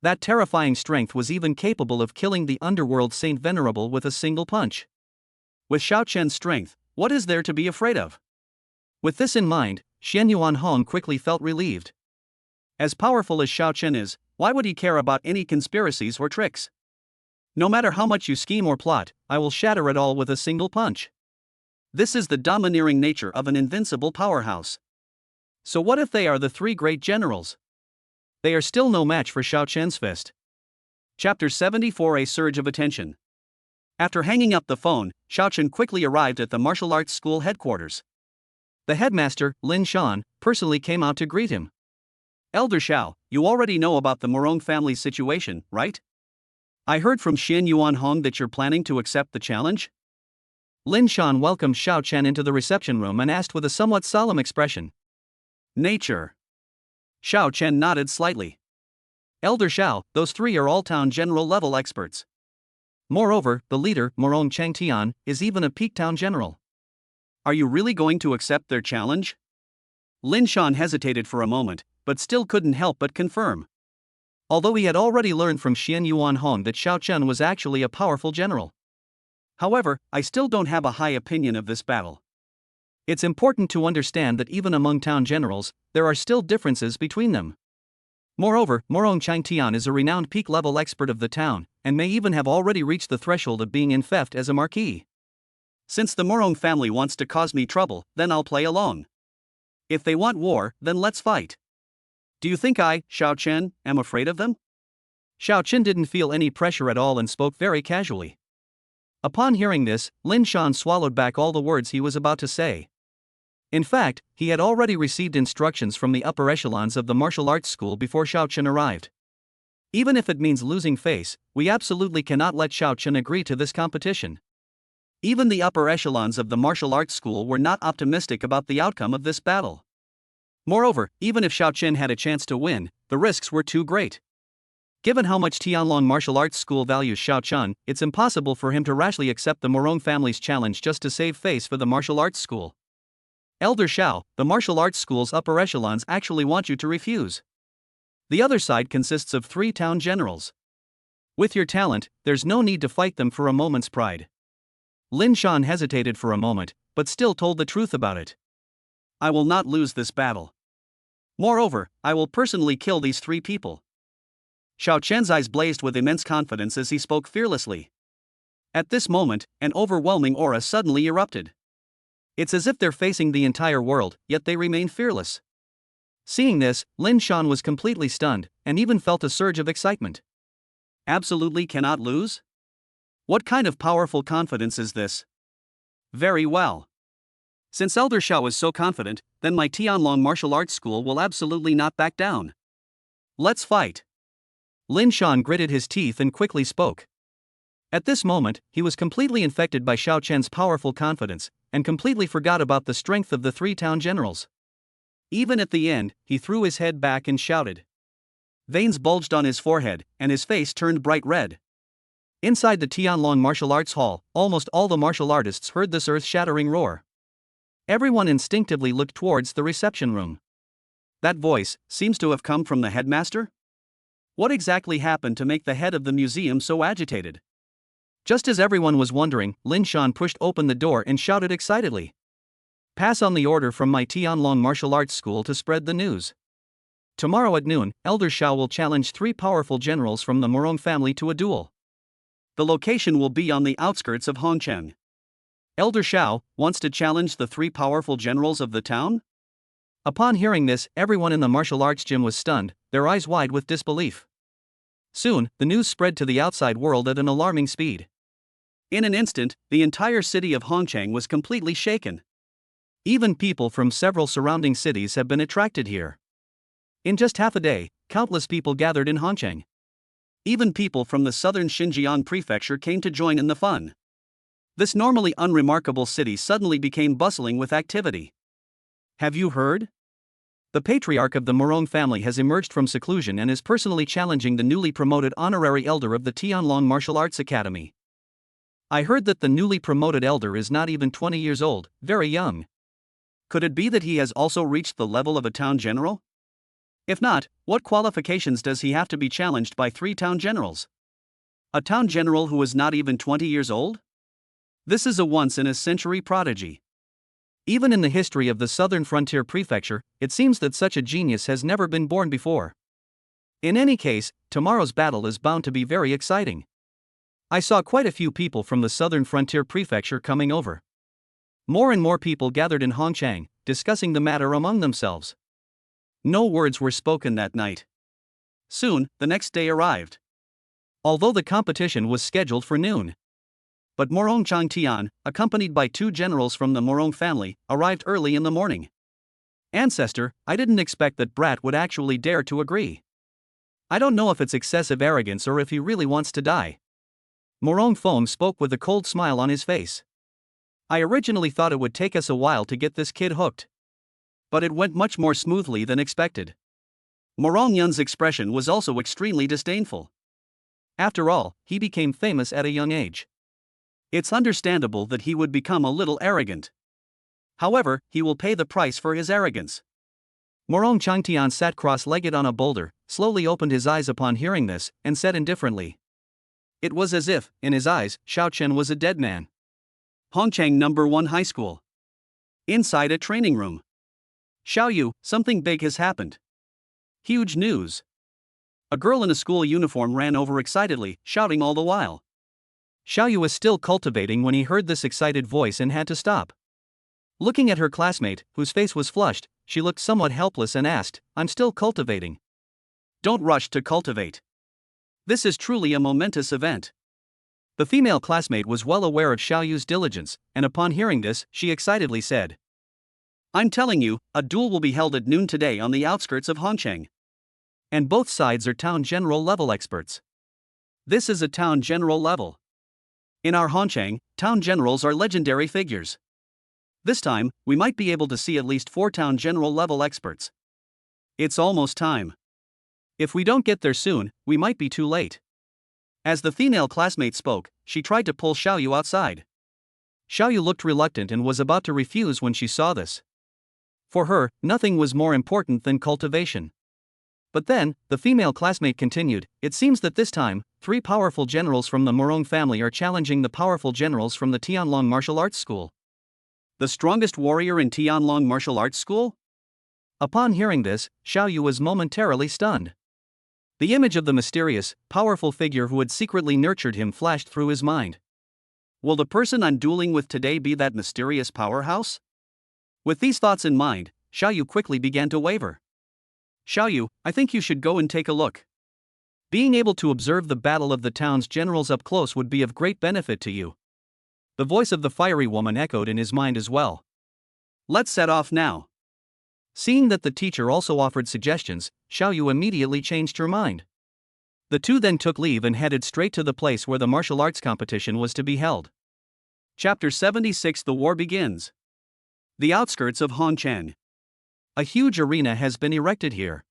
That terrifying strength was even capable of killing the underworld Saint Venerable with a single punch. With Xiao Chen's strength, what is there to be afraid of? With this in mind, Xian Yuanhong quickly felt relieved. As powerful as Xiao Chen is, why would he care about any conspiracies or tricks? No matter how much you scheme or plot, I will shatter it all with a single punch. This is the domineering nature of an invincible powerhouse. So what if they are the three great generals? They are still no match for Xiao Chen's fist. Chapter 74: A surge of attention. After hanging up the phone, Xiao Chen quickly arrived at the martial arts school headquarters. The headmaster, Lin Shan, personally came out to greet him. Elder Xiao, you already know about the Morong family's situation, right? I heard from Xian Yuanhong that you're planning to accept the challenge? Lin Shan welcomed Xiao Chen into the reception room and asked with a somewhat solemn expression. Nature. Xiao Chen nodded slightly. Elder Xiao, those three are all town general level experts. Moreover, the leader, Morong Changtian, is even a peak town general. Are you really going to accept their challenge? Lin Shan hesitated for a moment, but still couldn't help but confirm. Although he had already learned from Xian Yuanhong that Xiao Chen was actually a powerful general. However, I still don't have a high opinion of this battle. It's important to understand that even among town generals, there are still differences between them. Moreover, Morong Changtian is a renowned peak-level expert of the town, and may even have already reached the threshold of being infeft as a marquis. Since the Morong family wants to cause me trouble, then I'll play along. If they want war, then let's fight. Do you think I, Xiao Chen, am afraid of them? Xiao Chen didn't feel any pressure at all and spoke very casually. Upon hearing this, Lin Shan swallowed back all the words he was about to say. In fact, he had already received instructions from the upper echelons of the martial arts school before Xiao Chen arrived. Even if it means losing face, we absolutely cannot let Xiao Chen agree to this competition. Even the upper echelons of the martial arts school were not optimistic about the outcome of this battle. Moreover, even if Xiao Chen had a chance to win, the risks were too great. Given how much Tianlong Martial Arts School values Xiao Chen, it's impossible for him to rashly accept the Morong family's challenge just to save face for the martial arts school. Elder Xiao, the martial arts school's upper echelons actually want you to refuse. The other side consists of 3 town generals. With your talent, there's no need to fight them for a moment's pride. Lin Shan hesitated for a moment, but still told the truth about it. I will not lose this battle. Moreover, I will personally kill these 3 people. Xiao Chen's eyes blazed with immense confidence as he spoke fearlessly. At this moment, an overwhelming aura suddenly erupted. It's as if they're facing the entire world, yet they remain fearless. Seeing this, Lin Shan was completely stunned, and even felt a surge of excitement. Absolutely cannot lose? What kind of powerful confidence is this? Very well. Since Elder Xiao is so confident, then my Tianlong Martial Arts School will absolutely not back down. Let's fight. Lin Shan gritted his teeth and quickly spoke. At this moment, he was completely infected by Xiao Chen's powerful confidence, and completely forgot about the strength of the 3 town generals. Even at the end, he threw his head back and shouted. Veins bulged on his forehead, and his face turned bright red. Inside the Tianlong Martial Arts Hall, almost all the martial artists heard this earth-shattering roar. Everyone instinctively looked towards the reception room. That voice seems to have come from the headmaster? What exactly happened to make the head of the museum so agitated? Just as everyone was wondering, Lin Shan pushed open the door and shouted excitedly. Pass on the order from my Tianlong Martial Arts School to spread the news. Tomorrow at noon, Elder Xiao will challenge 3 powerful generals from the Morong family to a duel. The location will be on the outskirts of Hongcheng. Elder Xiao wants to challenge the 3 powerful generals of the town? Upon hearing this, everyone in the martial arts gym was stunned, their eyes wide with disbelief. Soon, the news spread to the outside world at an alarming speed. In an instant, the entire city of Hongcheng was completely shaken. Even people from several surrounding cities have been attracted here. In just half a day, countless people gathered in Hongcheng. Even people from the southern Xinjiang prefecture came to join in the fun. This normally unremarkable city suddenly became bustling with activity. Have you heard? The patriarch of the Morong family has emerged from seclusion and is personally challenging the newly promoted honorary elder of the Tianlong Martial Arts Academy. I heard that the newly promoted elder is not even 20 years old, very young. Could it be that he has also reached the level of a town general? If not, what qualifications does he have to be challenged by 3 town generals? A town general who is not even 20 years old? This is a once-in-a-century prodigy. Even in the history of the southern frontier prefecture, it seems that such a genius has never been born before. In any case, tomorrow's battle is bound to be very exciting. I saw quite a few people from the southern frontier prefecture coming over. More and more people gathered in Hongchang, discussing the matter among themselves. No words were spoken that night. Soon, the next day arrived. Although the competition was scheduled for noon. But Morong Changtian, accompanied by 2 generals from the Morong family, arrived early in the morning. Ancestor, I didn't expect that brat would actually dare to agree. I don't know if it's excessive arrogance or if he really wants to die. Morong Fong spoke with a cold smile on his face. I originally thought it would take us a while to get this kid hooked. But it went much more smoothly than expected. Morong Yun's expression was also extremely disdainful. After all, he became famous at a young age. It's understandable that he would become a little arrogant. However, he will pay the price for his arrogance. Morong Changtian sat cross-legged on a boulder, slowly opened his eyes upon hearing this, and said indifferently. It was as if, in his eyes, Xiao Chen was a dead man. Hongchang No. 1 High School. Inside a training room. Xiao Yu, something big has happened. Huge news. A girl in a school uniform ran over excitedly, shouting all the while. Xiao Yu was still cultivating when he heard this excited voice and had to stop. Looking at her classmate, whose face was flushed, she looked somewhat helpless and asked, I'm still cultivating. Don't rush to cultivate. This is truly a momentous event. The female classmate was well aware of Xiao Yu's diligence, and upon hearing this, she excitedly said, I'm telling you, a duel will be held at noon today on the outskirts of Hongchang. And both sides are town general level experts. This is a town general level. In our Hongchang, town generals are legendary figures. This time, we might be able to see at least 4 town general level experts. It's almost time. If we don't get there soon, we might be too late. As the female classmate spoke, she tried to pull Xiao Yu outside. Xiao Yu looked reluctant and was about to refuse when she saw this. For her, nothing was more important than cultivation. But then, the female classmate continued, it seems that this time, 3 powerful generals from the Morong family are challenging the powerful generals from the Tianlong Martial Arts School. The strongest warrior in Tianlong Martial Arts School? Upon hearing this, Xiao Yu was momentarily stunned. The image of the mysterious, powerful figure who had secretly nurtured him flashed through his mind. Will the person I'm dueling with today be that mysterious powerhouse? With these thoughts in mind, Xiao Yu quickly began to waver. Xiao Yu, I think you should go and take a look. Being able to observe the battle of the town's generals up close would be of great benefit to you. The voice of the fiery woman echoed in his mind as well. Let's set off now. Seeing that the teacher also offered suggestions, Xiao Yu immediately changed her mind. The 2 then took leave and headed straight to the place where the martial arts competition was to be held. Chapter 76 The War Begins. The outskirts of Hongchang. A huge arena has been erected here.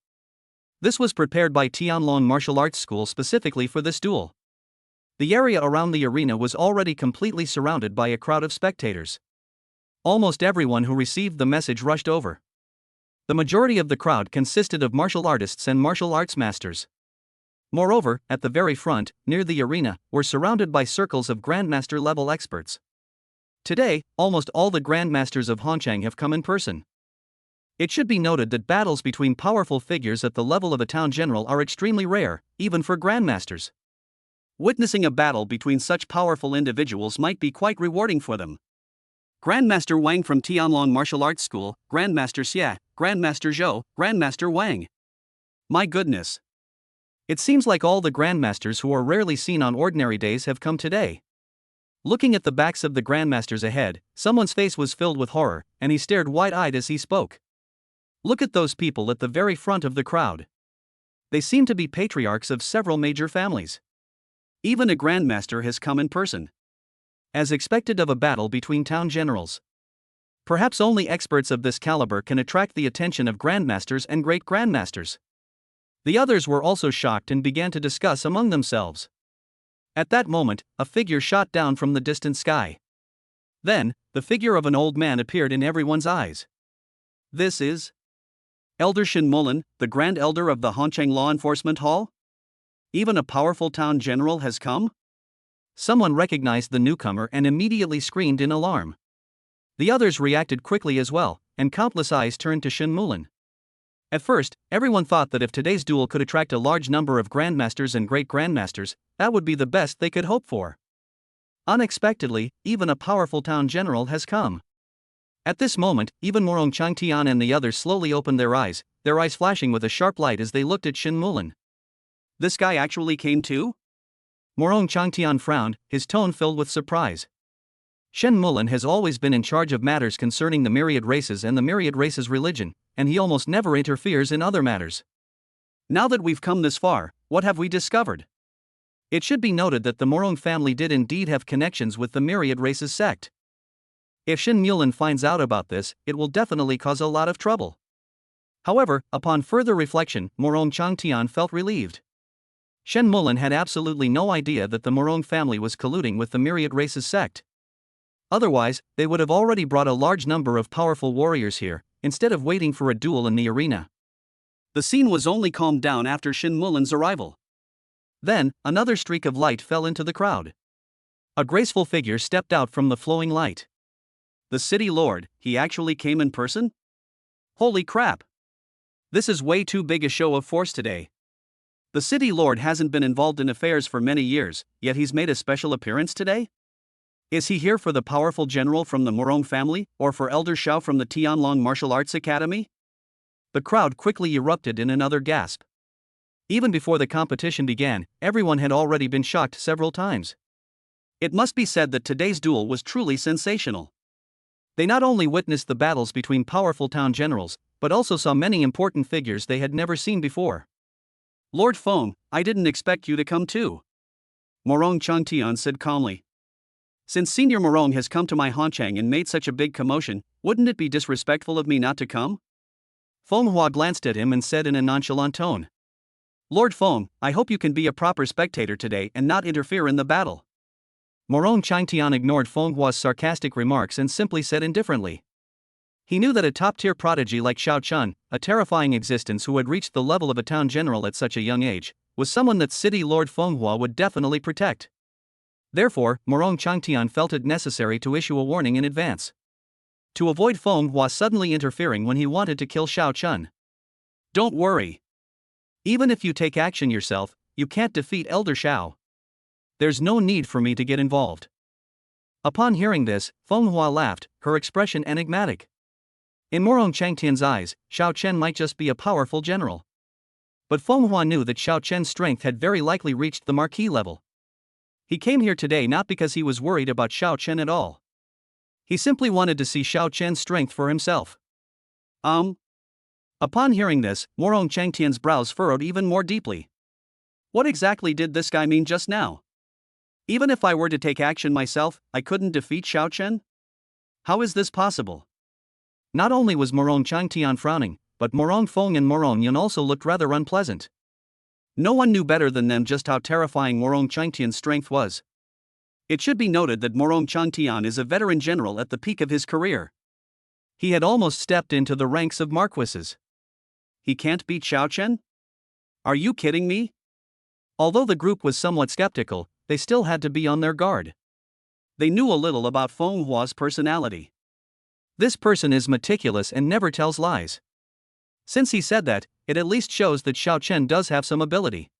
This was prepared by Tianlong Martial Arts School specifically for this duel. The area around the arena was already completely surrounded by a crowd of spectators. Almost everyone who received the message rushed over. The majority of the crowd consisted of martial artists and martial arts masters. Moreover, at the very front, near the arena, were surrounded by circles of grandmaster-level experts. Today, almost all the grandmasters of Hongchang have come in person. It should be noted that battles between powerful figures at the level of a town general are extremely rare, even for grandmasters. Witnessing a battle between such powerful individuals might be quite rewarding for them. Grandmaster Wang from Tianlong Martial Arts School, Grandmaster Xie, Grandmaster Zhou, Grandmaster Wang. My goodness. It seems like all the grandmasters who are rarely seen on ordinary days have come today. Looking at the backs of the grandmasters ahead, someone's face was filled with horror, and he stared wide-eyed as he spoke. Look at those people at the very front of the crowd. They seem to be patriarchs of several major families. Even a grandmaster has come in person. As expected of a battle between town generals. Perhaps only experts of this caliber can attract the attention of grandmasters and great grandmasters. The others were also shocked and began to discuss among themselves. At that moment, a figure shot down from the distant sky. Then, the figure of an old man appeared in everyone's eyes. This is Elder Shin Mullen, the Grand Elder of the Hancheng Law Enforcement Hall? Even a powerful town general has come? Someone recognized the newcomer and immediately screamed in alarm. The others reacted quickly as well, and countless eyes turned to Shin Mullen. At first, everyone thought that if today's duel could attract a large number of grandmasters and great grandmasters, that would be the best they could hope for. Unexpectedly, even a powerful town general has come. At this moment, even Morong Changtian and the others slowly opened their eyes flashing with a sharp light as they looked at Shin Mullen. This guy actually came too? Morong Changtian frowned, his tone filled with surprise. Shin Mullen has always been in charge of matters concerning the myriad races and the myriad races' religion, and he almost never interferes in other matters. Now that we've come this far, what have we discovered? It should be noted that the Morong family did indeed have connections with the myriad races sect. If Shin Mullen finds out about this, it will definitely cause a lot of trouble. However, upon further reflection, Morong Changtian felt relieved. Shin Mullen had absolutely no idea that the Morong family was colluding with the myriad races sect. Otherwise, they would have already brought a large number of powerful warriors here, instead of waiting for a duel in the arena. The scene was only calmed down after Shin Mullen's arrival. Then, another streak of light fell into the crowd. A graceful figure stepped out from the flowing light. The city lord, he actually came in person? Holy crap! This is way too big a show of force today. The city lord hasn't been involved in affairs for many years, yet he's made a special appearance today? Is he here for the powerful general from the Morong family, or for Elder Xiao from the Tianlong Martial Arts Academy? The crowd quickly erupted in another gasp. Even before the competition began, everyone had already been shocked several times. It must be said that today's duel was truly sensational. They not only witnessed the battles between powerful town generals, but also saw many important figures they had never seen before. Lord Feng, I didn't expect you to come too. Morong Changtian said calmly. Since Senior Morong has come to my Hancheng and made such a big commotion, wouldn't it be disrespectful of me not to come? Feng Hua glanced at him and said in a nonchalant tone. Lord Feng, I hope you can be a proper spectator today and not interfere in the battle. Morong Changtian ignored Feng Hua's sarcastic remarks and simply said indifferently. He knew that a top-tier prodigy like Xiao Chun, a terrifying existence who had reached the level of a town general at such a young age, was someone that City Lord Feng Hua would definitely protect. Therefore, Morong Changtian felt it necessary to issue a warning in advance. To avoid Feng Hua suddenly interfering when he wanted to kill Xiao Chun. Don't worry. Even if you take action yourself, you can't defeat Elder Xiao. There's no need for me to get involved. Upon hearing this, Feng Hua laughed, her expression enigmatic. In Morong Changtian's eyes, Xiao Chen might just be a powerful general. But Feng Hua knew that Xiao Chen's strength had very likely reached the marquis level. He came here today not because he was worried about Xiao Chen at all. He simply wanted to see Xiao Chen's strength for himself. Upon hearing this, Morong Changtian's brows furrowed even more deeply. What exactly did this guy mean just now? Even if I were to take action myself, I couldn't defeat Xiao Chen? How is this possible? Not only was Morong Changtian frowning, but Morong Feng and Morong Yun also looked rather unpleasant. No one knew better than them just how terrifying Morong Changtian's strength was. It should be noted that Morong Changtian is a veteran general at the peak of his career. He had almost stepped into the ranks of marquises. He can't beat Xiao Chen? Are you kidding me? Although the group was somewhat skeptical, they still had to be on their guard. They knew a little about Feng Hua's personality. This person is meticulous and never tells lies. Since he said that, it at least shows that Xiao Chen does have some ability.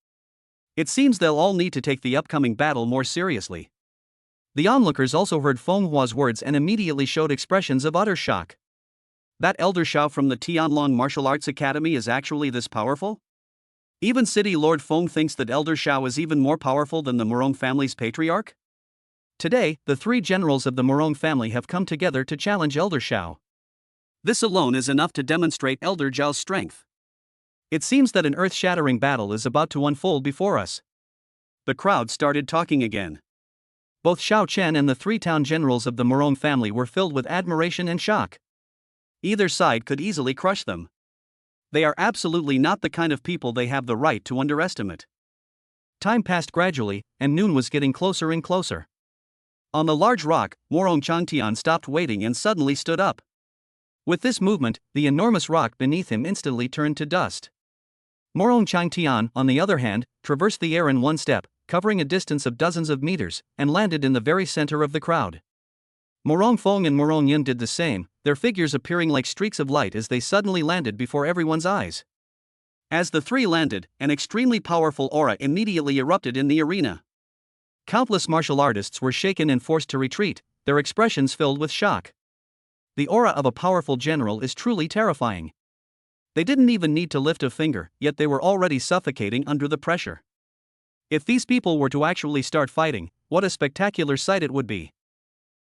It seems they'll all need to take the upcoming battle more seriously. The onlookers also heard Feng Hua's words and immediately showed expressions of utter shock. That Elder Xiao from the Tianlong Martial Arts Academy is actually this powerful? Even City Lord Feng thinks that Elder Xiao is even more powerful than the Morong family's patriarch? Today, the three generals of the Morong family have come together to challenge Elder Xiao. This alone is enough to demonstrate Elder Zhao's strength. It seems that an earth-shattering battle is about to unfold before us. The crowd started talking again. Both Xiao Chen and the three town generals of the Morong family were filled with admiration and shock. Either side could easily crush them. They are absolutely not the kind of people they have the right to underestimate. Time passed gradually, and noon was getting closer and closer. On the large rock, Morong Changtian stopped waiting and suddenly stood up. With this movement, the enormous rock beneath him instantly turned to dust. Morong Changtian, on the other hand, traversed the air in one step, covering a distance of dozens of meters, and landed in the very center of the crowd. Morong Fong and Morong Yun did the same, their figures appearing like streaks of light as they suddenly landed before everyone's eyes. As the three landed, an extremely powerful aura immediately erupted in the arena. Countless martial artists were shaken and forced to retreat, their expressions filled with shock. The aura of a powerful general is truly terrifying. They didn't even need to lift a finger, yet they were already suffocating under the pressure. If these people were to actually start fighting, what a spectacular sight it would be.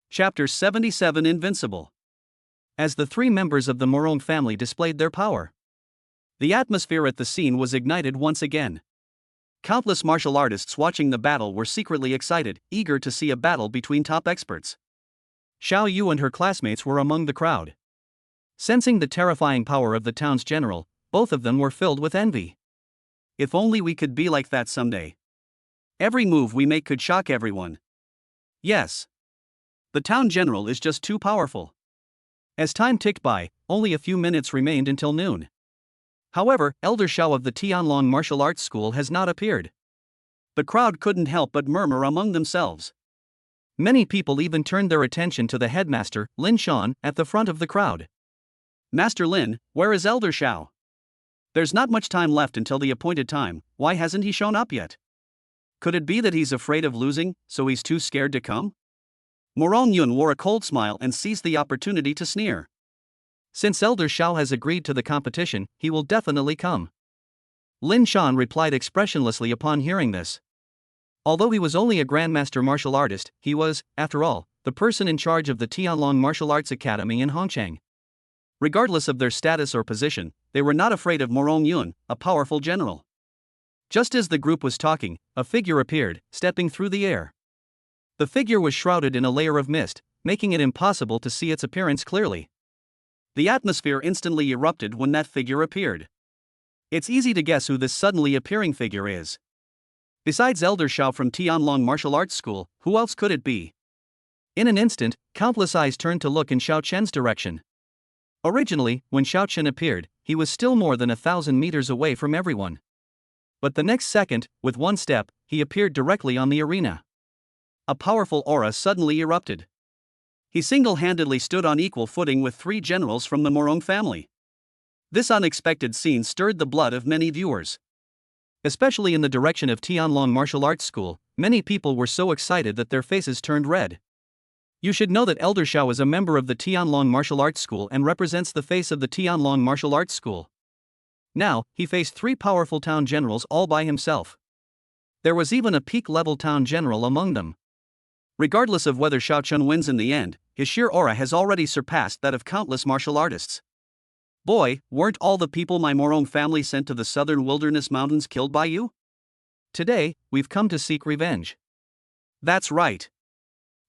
Chapter 77 Invincible. As the three members of the Morong family displayed their power, the atmosphere at the scene was ignited once again. Countless martial artists watching the battle were secretly excited, eager to see a battle between top experts. Xiao Yu and her classmates were among the crowd. Sensing the terrifying power of the town's general, both of them were filled with envy. If only we could be like that someday. Every move we make could shock everyone. Yes. The town general is just too powerful. As time ticked by, only a few minutes remained until noon. However, Elder Xiao of the Tianlong Martial Arts School has not appeared. The crowd couldn't help but murmur among themselves. Many people even turned their attention to the headmaster, Lin Shan, at the front of the crowd. Master Lin, where is Elder Xiao? There's not much time left until the appointed time, why hasn't he shown up yet? Could it be that he's afraid of losing, so he's too scared to come? Morong Yun wore a cold smile and seized the opportunity to sneer. Since Elder Xiao has agreed to the competition, he will definitely come. Lin Shan replied expressionlessly upon hearing this. Although he was only a grandmaster martial artist, he was, after all, the person in charge of the Tianlong Martial Arts Academy in Hongchang. Regardless of their status or position, they were not afraid of Morong Yun, a powerful general. Just as the group was talking, a figure appeared, stepping through the air. The figure was shrouded in a layer of mist, making it impossible to see its appearance clearly. The atmosphere instantly erupted when that figure appeared. It's easy to guess who this suddenly appearing figure is. Besides Elder Xiao from Tianlong Martial Arts School, who else could it be? In an instant, countless eyes turned to look in Xiao Chen's direction. Originally, when Xiao Chen appeared, he was still more than 1,000 meters away from everyone. But the next second, with one step, he appeared directly on the arena. A powerful aura suddenly erupted. He single-handedly stood on equal footing with three generals from the Morong family. This unexpected scene stirred the blood of many viewers. Especially in the direction of Tianlong Martial Arts School, many people were so excited that their faces turned red. You should know that Elder Xiao is a member of the Tianlong Martial Arts School and represents the face of the Tianlong Martial Arts School. Now, he faced three powerful town generals all by himself. There was even a peak-level town general among them. Regardless of whether Xiao Chen wins in the end, his sheer aura has already surpassed that of countless martial artists. Boy, weren't all the people my Morong family sent to the southern wilderness mountains killed by you? Today, we've come to seek revenge. That's right.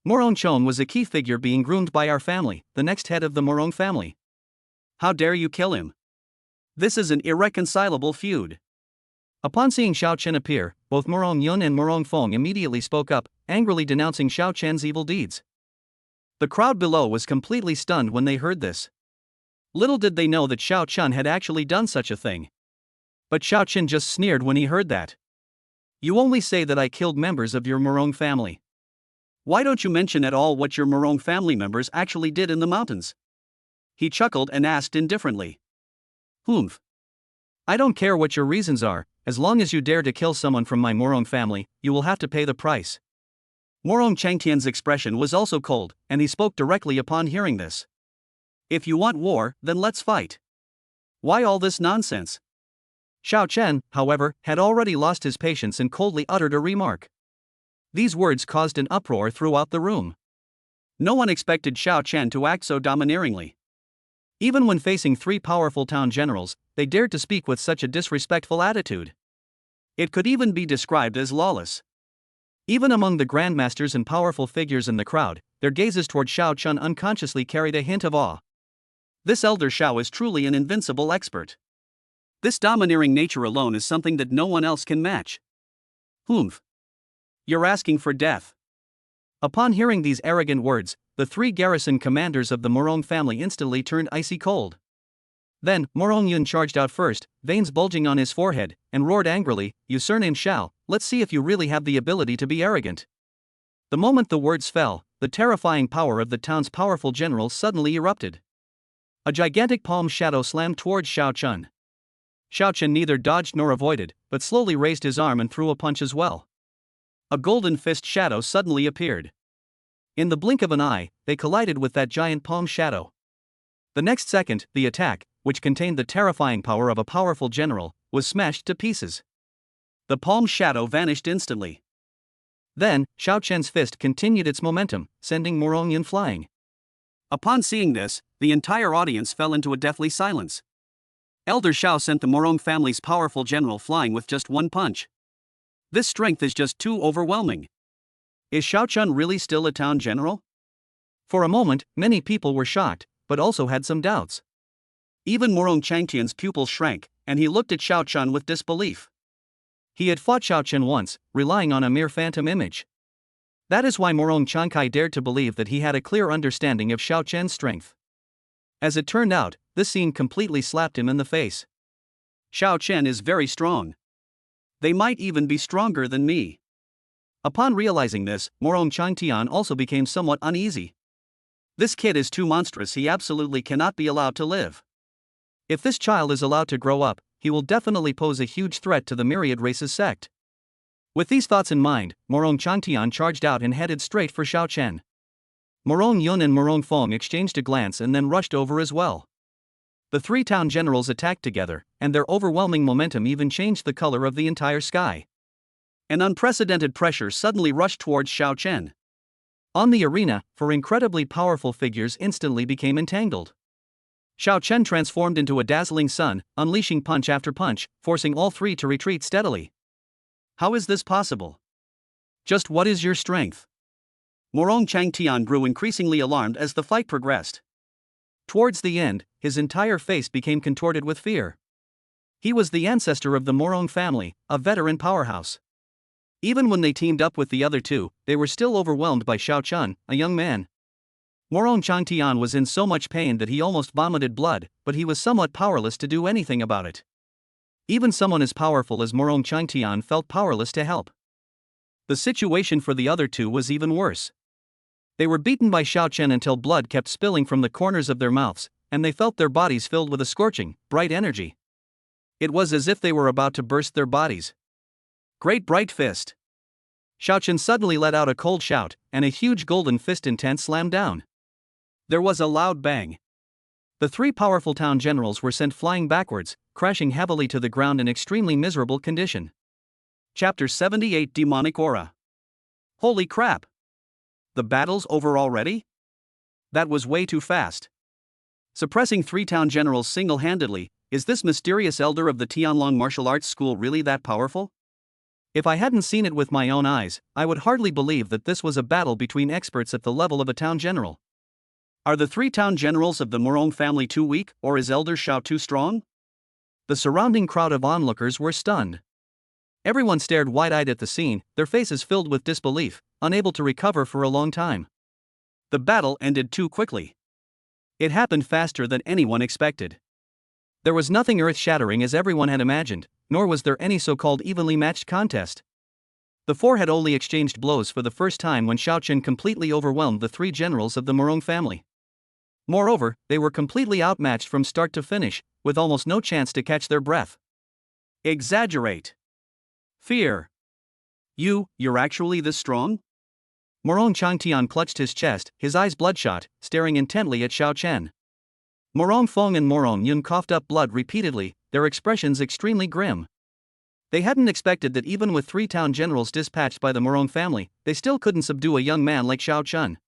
Morong Chon was a key figure being groomed by our family, the next head of the Morong family. How dare you kill him? This is an irreconcilable feud. Upon seeing Xiao Chen appear, both Morong Yun and Morong Fong immediately spoke up, angrily denouncing Xiao Chen's evil deeds. The crowd below was completely stunned when they heard this. Little did they know that Xiao Chen had actually done such a thing. But Xiao Chen just sneered when he heard that. You only say that I killed members of your Morong family. Why don't you mention at all what your Morong family members actually did in the mountains? He chuckled and asked indifferently. Humph. I don't care what your reasons are, as long as you dare to kill someone from my Morong family, you will have to pay the price. Morong Changtian's expression was also cold, and he spoke directly upon hearing this. If you want war, then let's fight. Why all this nonsense? Xiao Chen, however, had already lost his patience and coldly uttered a remark. These words caused an uproar throughout the room. No one expected Xiao Chen to act so domineeringly. Even when facing three powerful town generals, they dared to speak with such a disrespectful attitude. It could even be described as lawless. Even among the grandmasters and powerful figures in the crowd, their gazes toward Xiao Chun unconsciously carried a hint of awe. This elder Xiao is truly an invincible expert. This domineering nature alone is something that no one else can match. Humph. You're asking for death. Upon hearing these arrogant words, the three garrison commanders of the Morong family instantly turned icy cold. Then, Morong Yun charged out first, veins bulging on his forehead, and roared angrily, "You surnamed Xiao, let's see if you really have the ability to be arrogant." The moment the words fell, the terrifying power of the town's powerful general suddenly erupted. A gigantic palm shadow slammed towards Xiao Chun. Xiao Chun neither dodged nor avoided, but slowly raised his arm and threw a punch as well. A golden fist shadow suddenly appeared. In the blink of an eye, they collided with that giant palm shadow. The next second, the attack, which contained the terrifying power of a powerful general, was smashed to pieces. The palm shadow vanished instantly. Then, Xiao Chen's fist continued its momentum, sending Morong Yun flying. Upon seeing this, the entire audience fell into a deathly silence. Elder Xiao sent the Morong family's powerful general flying with just one punch. This strength is just too overwhelming. Is Xiao Chun really still a town general? For a moment, many people were shocked, but also had some doubts. Even Morong Changtian's pupils shrank, and he looked at Xiao Chun with disbelief. He had fought Xiao Chun once, relying on a mere phantom image. That is why Morong Changkai dared to believe that he had a clear understanding of Xiao Chen's strength. As it turned out, this scene completely slapped him in the face. Xiao Chen is very strong. They might even be stronger than me. Upon realizing this, Morong Changtian also became somewhat uneasy. This kid is too monstrous, he absolutely cannot be allowed to live. If this child is allowed to grow up, he will definitely pose a huge threat to the myriad races sect. With these thoughts in mind, Morong Changtian charged out and headed straight for Xiao Chen. Morong Yun and Morong Fong exchanged a glance and then rushed over as well. The three town generals attacked together, and their overwhelming momentum even changed the color of the entire sky. An unprecedented pressure suddenly rushed towards Xiao Chen. On the arena, four incredibly powerful figures instantly became entangled. Xiao Chen transformed into a dazzling sun, unleashing punch after punch, forcing all three to retreat steadily. How is this possible? Just what is your strength? Morong Changtian grew increasingly alarmed as the fight progressed. Towards the end, his entire face became contorted with fear. He was the ancestor of the Morong family, a veteran powerhouse. Even when they teamed up with the other two, they were still overwhelmed by Xiao Chun, a young man. Morong Changtian was in so much pain that he almost vomited blood, but he was somewhat powerless to do anything about it. Even someone as powerful as Morong Changtian felt powerless to help. The situation for the other two was even worse. They were beaten by Xiao Chen until blood kept spilling from the corners of their mouths, and they felt their bodies filled with a scorching, bright energy. It was as if they were about to burst their bodies. Great bright fist! Xiao Chen suddenly let out a cold shout, and a huge golden fist intent slammed down. There was a loud bang. The three powerful town generals were sent flying backwards, crashing heavily to the ground in extremely miserable condition. Chapter 78 Demonic Aura. Holy crap! The battle's over already? That was way too fast. Suppressing three town generals single-handedly, is this mysterious elder of the Tianlong martial arts school really that powerful? If I hadn't seen it with my own eyes, I would hardly believe that this was a battle between experts at the level of a town general. Are the three town generals of the Morong family too weak, or is Elder Xiao too strong? The surrounding crowd of onlookers were stunned. Everyone stared wide-eyed at the scene, their faces filled with disbelief, unable to recover for a long time. The battle ended too quickly. It happened faster than anyone expected. There was nothing earth-shattering as everyone had imagined, nor was there any so-called evenly matched contest. The four had only exchanged blows for the first time when Xiao Chen completely overwhelmed the three generals of the Morong family. Moreover, they were completely outmatched from start to finish, with almost no chance to catch their breath. Exaggerate. Fear. You're actually this strong? Morong Changtian clutched his chest, his eyes bloodshot, staring intently at Xiao Chen. Morong Fong and Morong Yun coughed up blood repeatedly, their expressions extremely grim. They hadn't expected that even with three town generals dispatched by the Morong family, they still couldn't subdue a young man like Xiao Chun.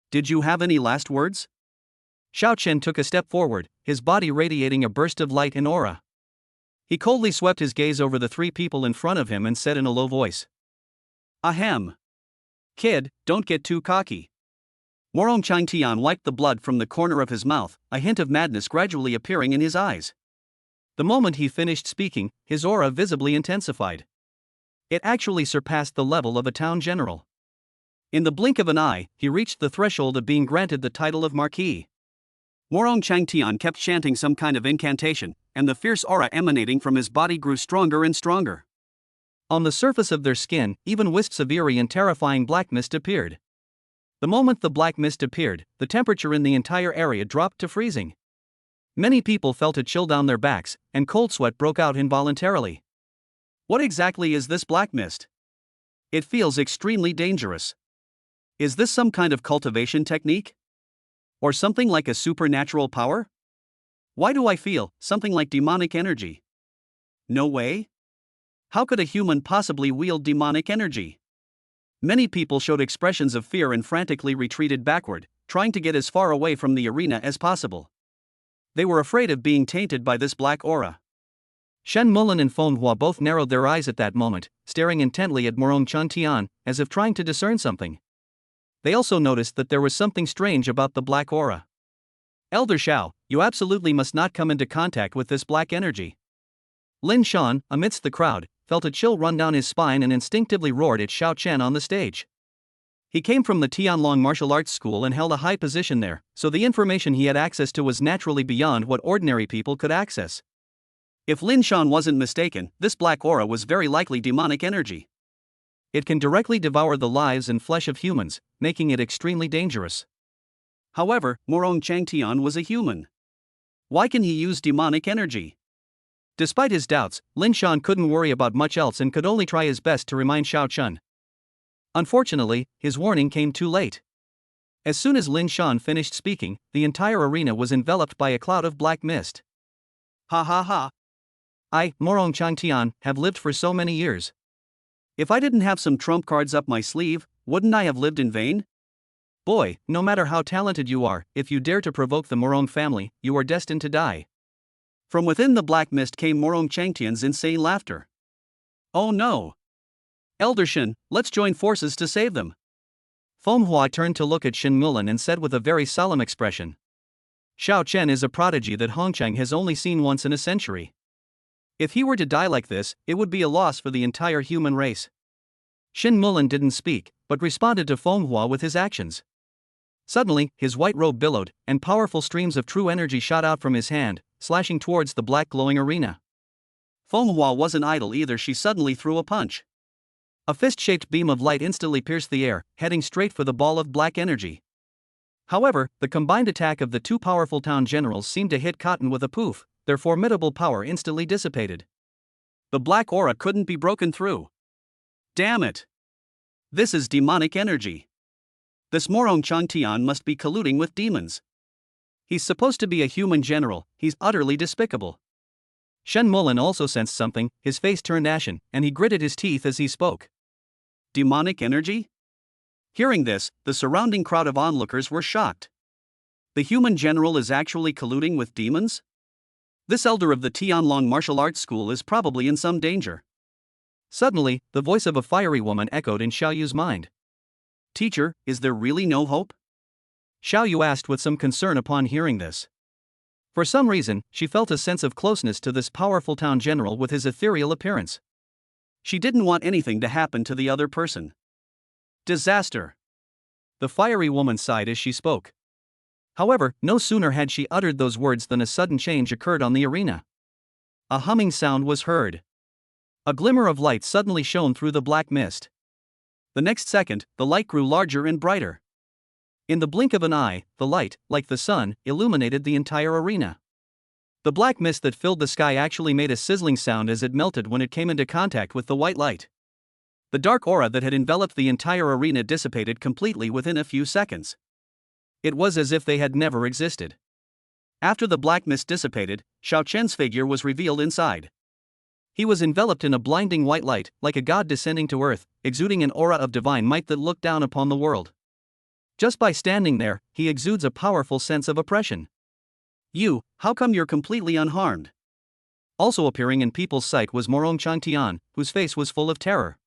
Did you have any last words? Xiao Chen took a step forward, his body radiating a burst of light and aura. He coldly swept his gaze over the three people in front of him and said in a low voice, Ahem. Kid, don't get too cocky. Morong Changtian wiped the blood from the corner of his mouth, a hint of madness gradually appearing in his eyes. The moment he finished speaking, his aura visibly intensified. It actually surpassed the level of a town general. In the blink of an eye, he reached the threshold of being granted the title of Marquis. Morong Changtian kept chanting some kind of incantation, and the fierce aura emanating from his body grew stronger and stronger. On the surface of their skin, even wisps of eerie and terrifying black mist appeared. The moment the black mist appeared, the temperature in the entire area dropped to freezing. Many people felt a chill down their backs, and cold sweat broke out involuntarily. What exactly is this black mist? It feels extremely dangerous. Is this some kind of cultivation technique? Or something like a supernatural power? Why do I feel something like demonic energy? No way? How could a human possibly wield demonic energy? Many people showed expressions of fear and frantically retreated backward, trying to get as far away from the arena as possible. They were afraid of being tainted by this black aura. Shen Mulan and Feng Hua both narrowed their eyes at that moment, staring intently at Morong Changtian, as if trying to discern something. They also noticed that there was something strange about the black aura. Elder Xiao, you absolutely must not come into contact with this black energy. Lin Shan, amidst the crowd, felt a chill run down his spine and instinctively roared at Xiao Chen on the stage. He came from the Tianlong martial arts school and held a high position there, so the information he had access to was naturally beyond what ordinary people could access. If Lin Shan wasn't mistaken, this black aura was very likely demonic energy. It can directly devour the lives and flesh of humans, making it extremely dangerous. However, Morong Changtian was a human. Why can he use demonic energy? Despite his doubts, Lin Shan couldn't worry about much else and could only try his best to remind Xiao Chen. Unfortunately, his warning came too late. As soon as Lin Shan finished speaking, the entire arena was enveloped by a cloud of black mist. Ha ha ha. I, Morong Changtian, have lived for so many years. If I didn't have some trump cards up my sleeve, wouldn't I have lived in vain? Boy, no matter how talented you are, if you dare to provoke the Morong family, you are destined to die. From within the black mist came Morong Changtian's insane laughter. Oh no! Elder Shen, let's join forces to save them. Feng Hua turned to look at Shen Mulan and said with a very solemn expression. Xiao Chen is a prodigy that Hongcheng has only seen once in a century. If he were to die like this, it would be a loss for the entire human race. Shen Mulan didn't speak, but responded to Feng Hua with his actions. Suddenly, his white robe billowed, and powerful streams of true energy shot out from his hand, slashing towards the black glowing arena. Feng Hua wasn't idle either. She suddenly threw a punch. A fist-shaped beam of light instantly pierced the air, heading straight for the ball of black energy. However, the combined attack of the two powerful town generals seemed to hit cotton with a poof. Their formidable power instantly dissipated. The black aura couldn't be broken through. Damn it! This is demonic energy. This Morong Changtian must be colluding with demons. He's supposed to be a human general. He's utterly despicable. Shen Mulan also sensed something. His face turned ashen, and he gritted his teeth as he spoke. Demonic energy? Hearing this, the surrounding crowd of onlookers were shocked. The human general is actually colluding with demons? This elder of the Tianlong martial arts school is probably in some danger. Suddenly, the voice of a fiery woman echoed in Xiao Yu's mind. Teacher, is there really no hope? Xiao Yu asked with some concern upon hearing this. For some reason, she felt a sense of closeness to this powerful town general with his ethereal appearance. She didn't want anything to happen to the other person. Disaster. The fiery woman sighed as she spoke. However, no sooner had she uttered those words than a sudden change occurred on the arena. A humming sound was heard. A glimmer of light suddenly shone through the black mist. The next second, the light grew larger and brighter. In the blink of an eye, the light, like the sun, illuminated the entire arena. The black mist that filled the sky actually made a sizzling sound as it melted when it came into contact with the white light. The dark aura that had enveloped the entire arena dissipated completely within a few seconds. It was as if they had never existed. After the black mist dissipated, Xiao Chen's figure was revealed inside. He was enveloped in a blinding white light, like a god descending to earth, exuding an aura of divine might that looked down upon the world. Just by standing there, he exudes a powerful sense of oppression. You, how come you're completely unharmed? Also appearing in people's sight was Morong Changtian, whose face was full of terror.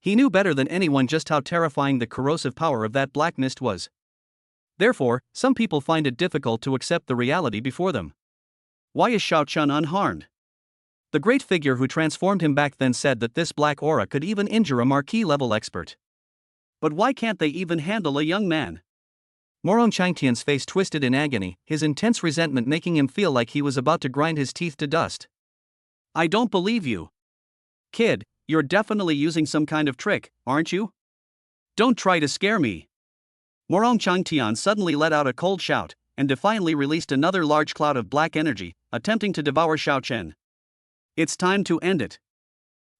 He knew better than anyone just how terrifying the corrosive power of that black mist was. Therefore, some people find it difficult to accept the reality before them. Why is Xiao Chun unharmed? The great figure who transformed him back then said that this black aura could even injure a marquis-level expert. But why can't they even handle a young man? Morong Changtian's face twisted in agony, his intense resentment making him feel like he was about to grind his teeth to dust. I don't believe you. Kid, you're definitely using some kind of trick, aren't you? Don't try to scare me. Morong Changtian suddenly let out a cold shout, and defiantly released another large cloud of black energy, attempting to devour Xiao Chen. It's time to end it.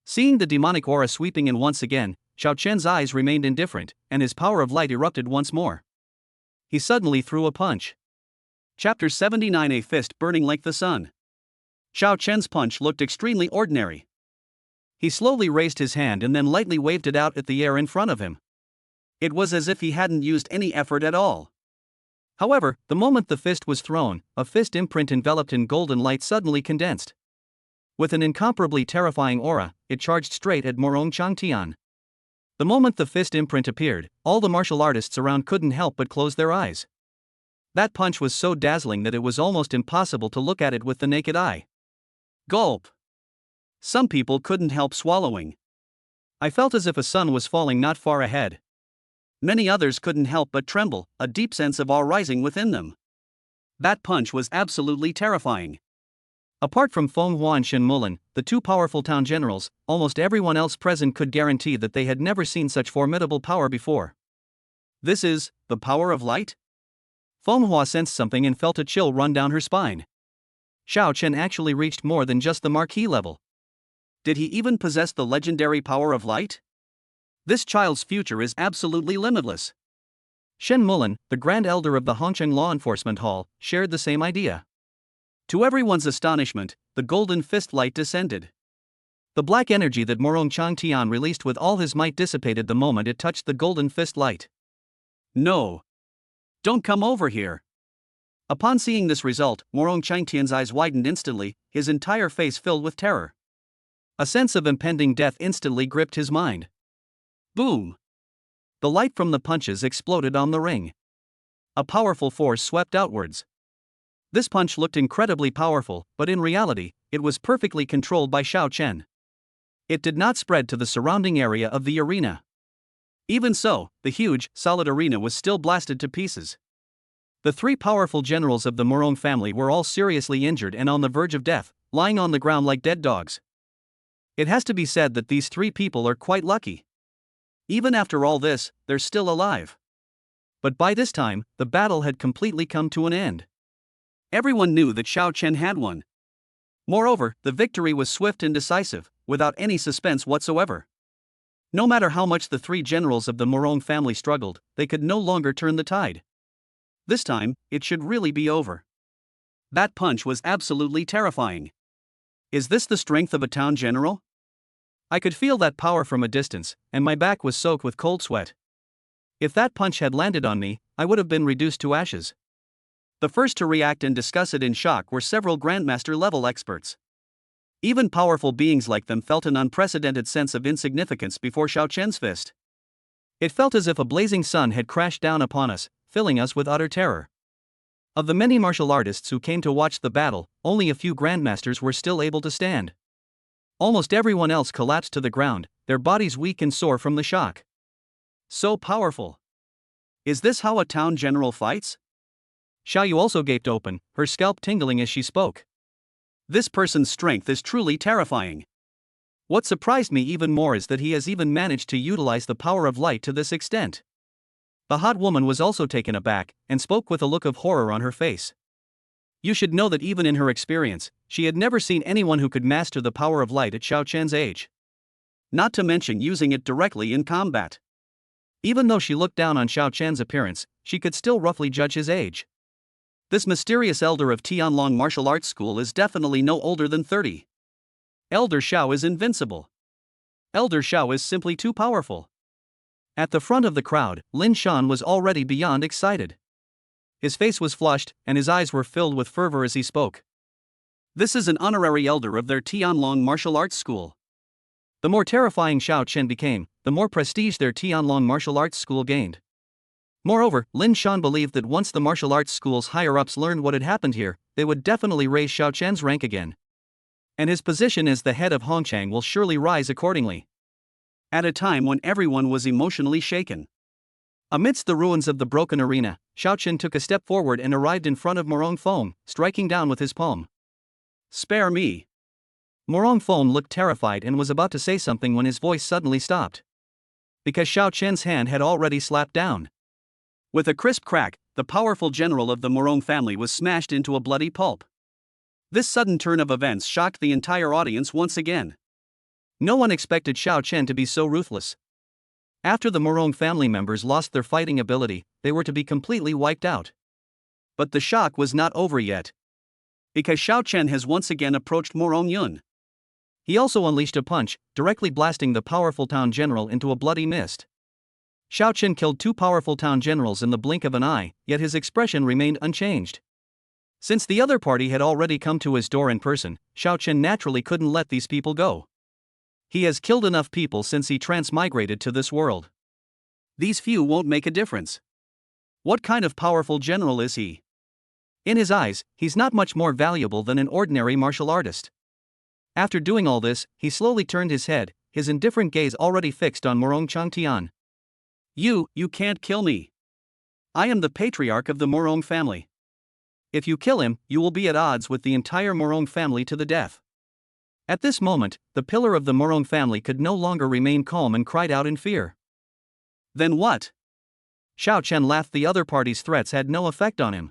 Seeing the demonic aura sweeping in once again, Xiao Chen's eyes remained indifferent, and his power of light erupted once more. He suddenly threw a punch. Chapter 79. A fist burning like the sun. Xiao Chen's punch looked extremely ordinary. He slowly raised his hand and then lightly waved it out at the air in front of him. It was as if he hadn't used any effort at all. However, the moment the fist was thrown, a fist imprint enveloped in golden light suddenly condensed. With an incomparably terrifying aura, it charged straight at Morong Changtian. The moment the fist imprint appeared, all the martial artists around couldn't help but close their eyes. That punch was so dazzling that it was almost impossible to look at it with the naked eye. Gulp. Some people couldn't help swallowing. I felt as if a sun was falling not far ahead. Many others couldn't help but tremble, a deep sense of awe rising within them. That punch was absolutely terrifying. Apart from Feng Hua and Shen Mulan, the two powerful town generals, almost everyone else present could guarantee that they had never seen such formidable power before. This is the power of light? Feng Hua sensed something and felt a chill run down her spine. Xiao Chen actually reached more than just the marquis level. Did he even possess the legendary power of light? This child's future is absolutely limitless. Shen Mulan, the Grand Elder of the Hongcheng Law Enforcement Hall, shared the same idea. To everyone's astonishment, the golden fist light descended. The black energy that Morong Changtian released with all his might dissipated the moment it touched the golden fist light. No. Don't come over here. Upon seeing this result, Morong Changtian's eyes widened instantly, his entire face filled with terror. A sense of impending death instantly gripped his mind. Boom! The light from the punches exploded on the ring. A powerful force swept outwards. This punch looked incredibly powerful, but in reality, it was perfectly controlled by Xiao Chen. It did not spread to the surrounding area of the arena. Even so, the huge, solid arena was still blasted to pieces. The three powerful generals of the Morong family were all seriously injured and on the verge of death, lying on the ground like dead dogs. It has to be said that these three people are quite lucky. Even after all this, they're still alive. But by this time, the battle had completely come to an end. Everyone knew that Xiao Chen had won. Moreover, the victory was swift and decisive, without any suspense whatsoever. No matter how much the three generals of the Morong family struggled, they could no longer turn the tide. This time, it should really be over. That punch was absolutely terrifying. Is this the strength of a town general? I could feel that power from a distance, and my back was soaked with cold sweat. If that punch had landed on me, I would have been reduced to ashes. The first to react and discuss it in shock were several Grandmaster-level experts. Even powerful beings like them felt an unprecedented sense of insignificance before Xiao Chen's fist. It felt as if a blazing sun had crashed down upon us, filling us with utter terror. Of the many martial artists who came to watch the battle, only a few Grandmasters were still able to stand. Almost everyone else collapsed to the ground, their bodies weak and sore from the shock. So powerful. Is this how a town general fights? Xiaoyu also gaped open, her scalp tingling as she spoke. This person's strength is truly terrifying. What surprised me even more is that he has even managed to utilize the power of light to this extent. The hot woman was also taken aback, and spoke with a look of horror on her face. You should know that even in her experience, she had never seen anyone who could master the power of light at Xiao Chen's age. Not to mention using it directly in combat. Even though she looked down on Xiao Chen's appearance, she could still roughly judge his age. This mysterious elder of Tianlong Martial Arts School is definitely no older than 30. Elder Xiao is invincible. Elder Xiao is simply too powerful. At the front of the crowd, Lin Shan was already beyond excited. His face was flushed, and his eyes were filled with fervor as he spoke. This is an honorary elder of their Tianlong Martial Arts School. The more terrifying Xiao Chen became, the more prestige their Tianlong martial arts school gained. Moreover, Lin Shan believed that once the martial arts school's higher-ups learned what had happened here, they would definitely raise Xiao Chen's rank again. And his position as the head of Hongchang will surely rise accordingly. At a time when everyone was emotionally shaken. Amidst the ruins of the broken arena, Xiao Chen took a step forward and arrived in front of Morong Fong, striking down with his palm. Spare me. Morong Fong looked terrified and was about to say something when his voice suddenly stopped. Because Xiao Chen's hand had already slapped down. With a crisp crack, the powerful general of the Morong family was smashed into a bloody pulp. This sudden turn of events shocked the entire audience once again. No one expected Xiao Chen to be so ruthless. After the Morong family members lost their fighting ability, they were to be completely wiped out. But the shock was not over yet. Because Xiao Chen has once again approached Morong Yun. He also unleashed a punch, directly blasting the powerful town general into a bloody mist. Xiao Chen killed two powerful town generals in the blink of an eye, yet his expression remained unchanged. Since the other party had already come to his door in person, Xiao Chen naturally couldn't let these people go. He has killed enough people since he transmigrated to this world. These few won't make a difference. What kind of powerful general is he? In his eyes, he's not much more valuable than an ordinary martial artist. After doing all this, he slowly turned his head, his indifferent gaze already fixed on Morong Changtian. You can't kill me. I am the patriarch of the Morong family. If you kill him, you will be at odds with the entire Morong family to the death. At this moment, the pillar of the Morong family could no longer remain calm and cried out in fear. Then what? Xiao Chen laughed. The other party's threats had no effect on him.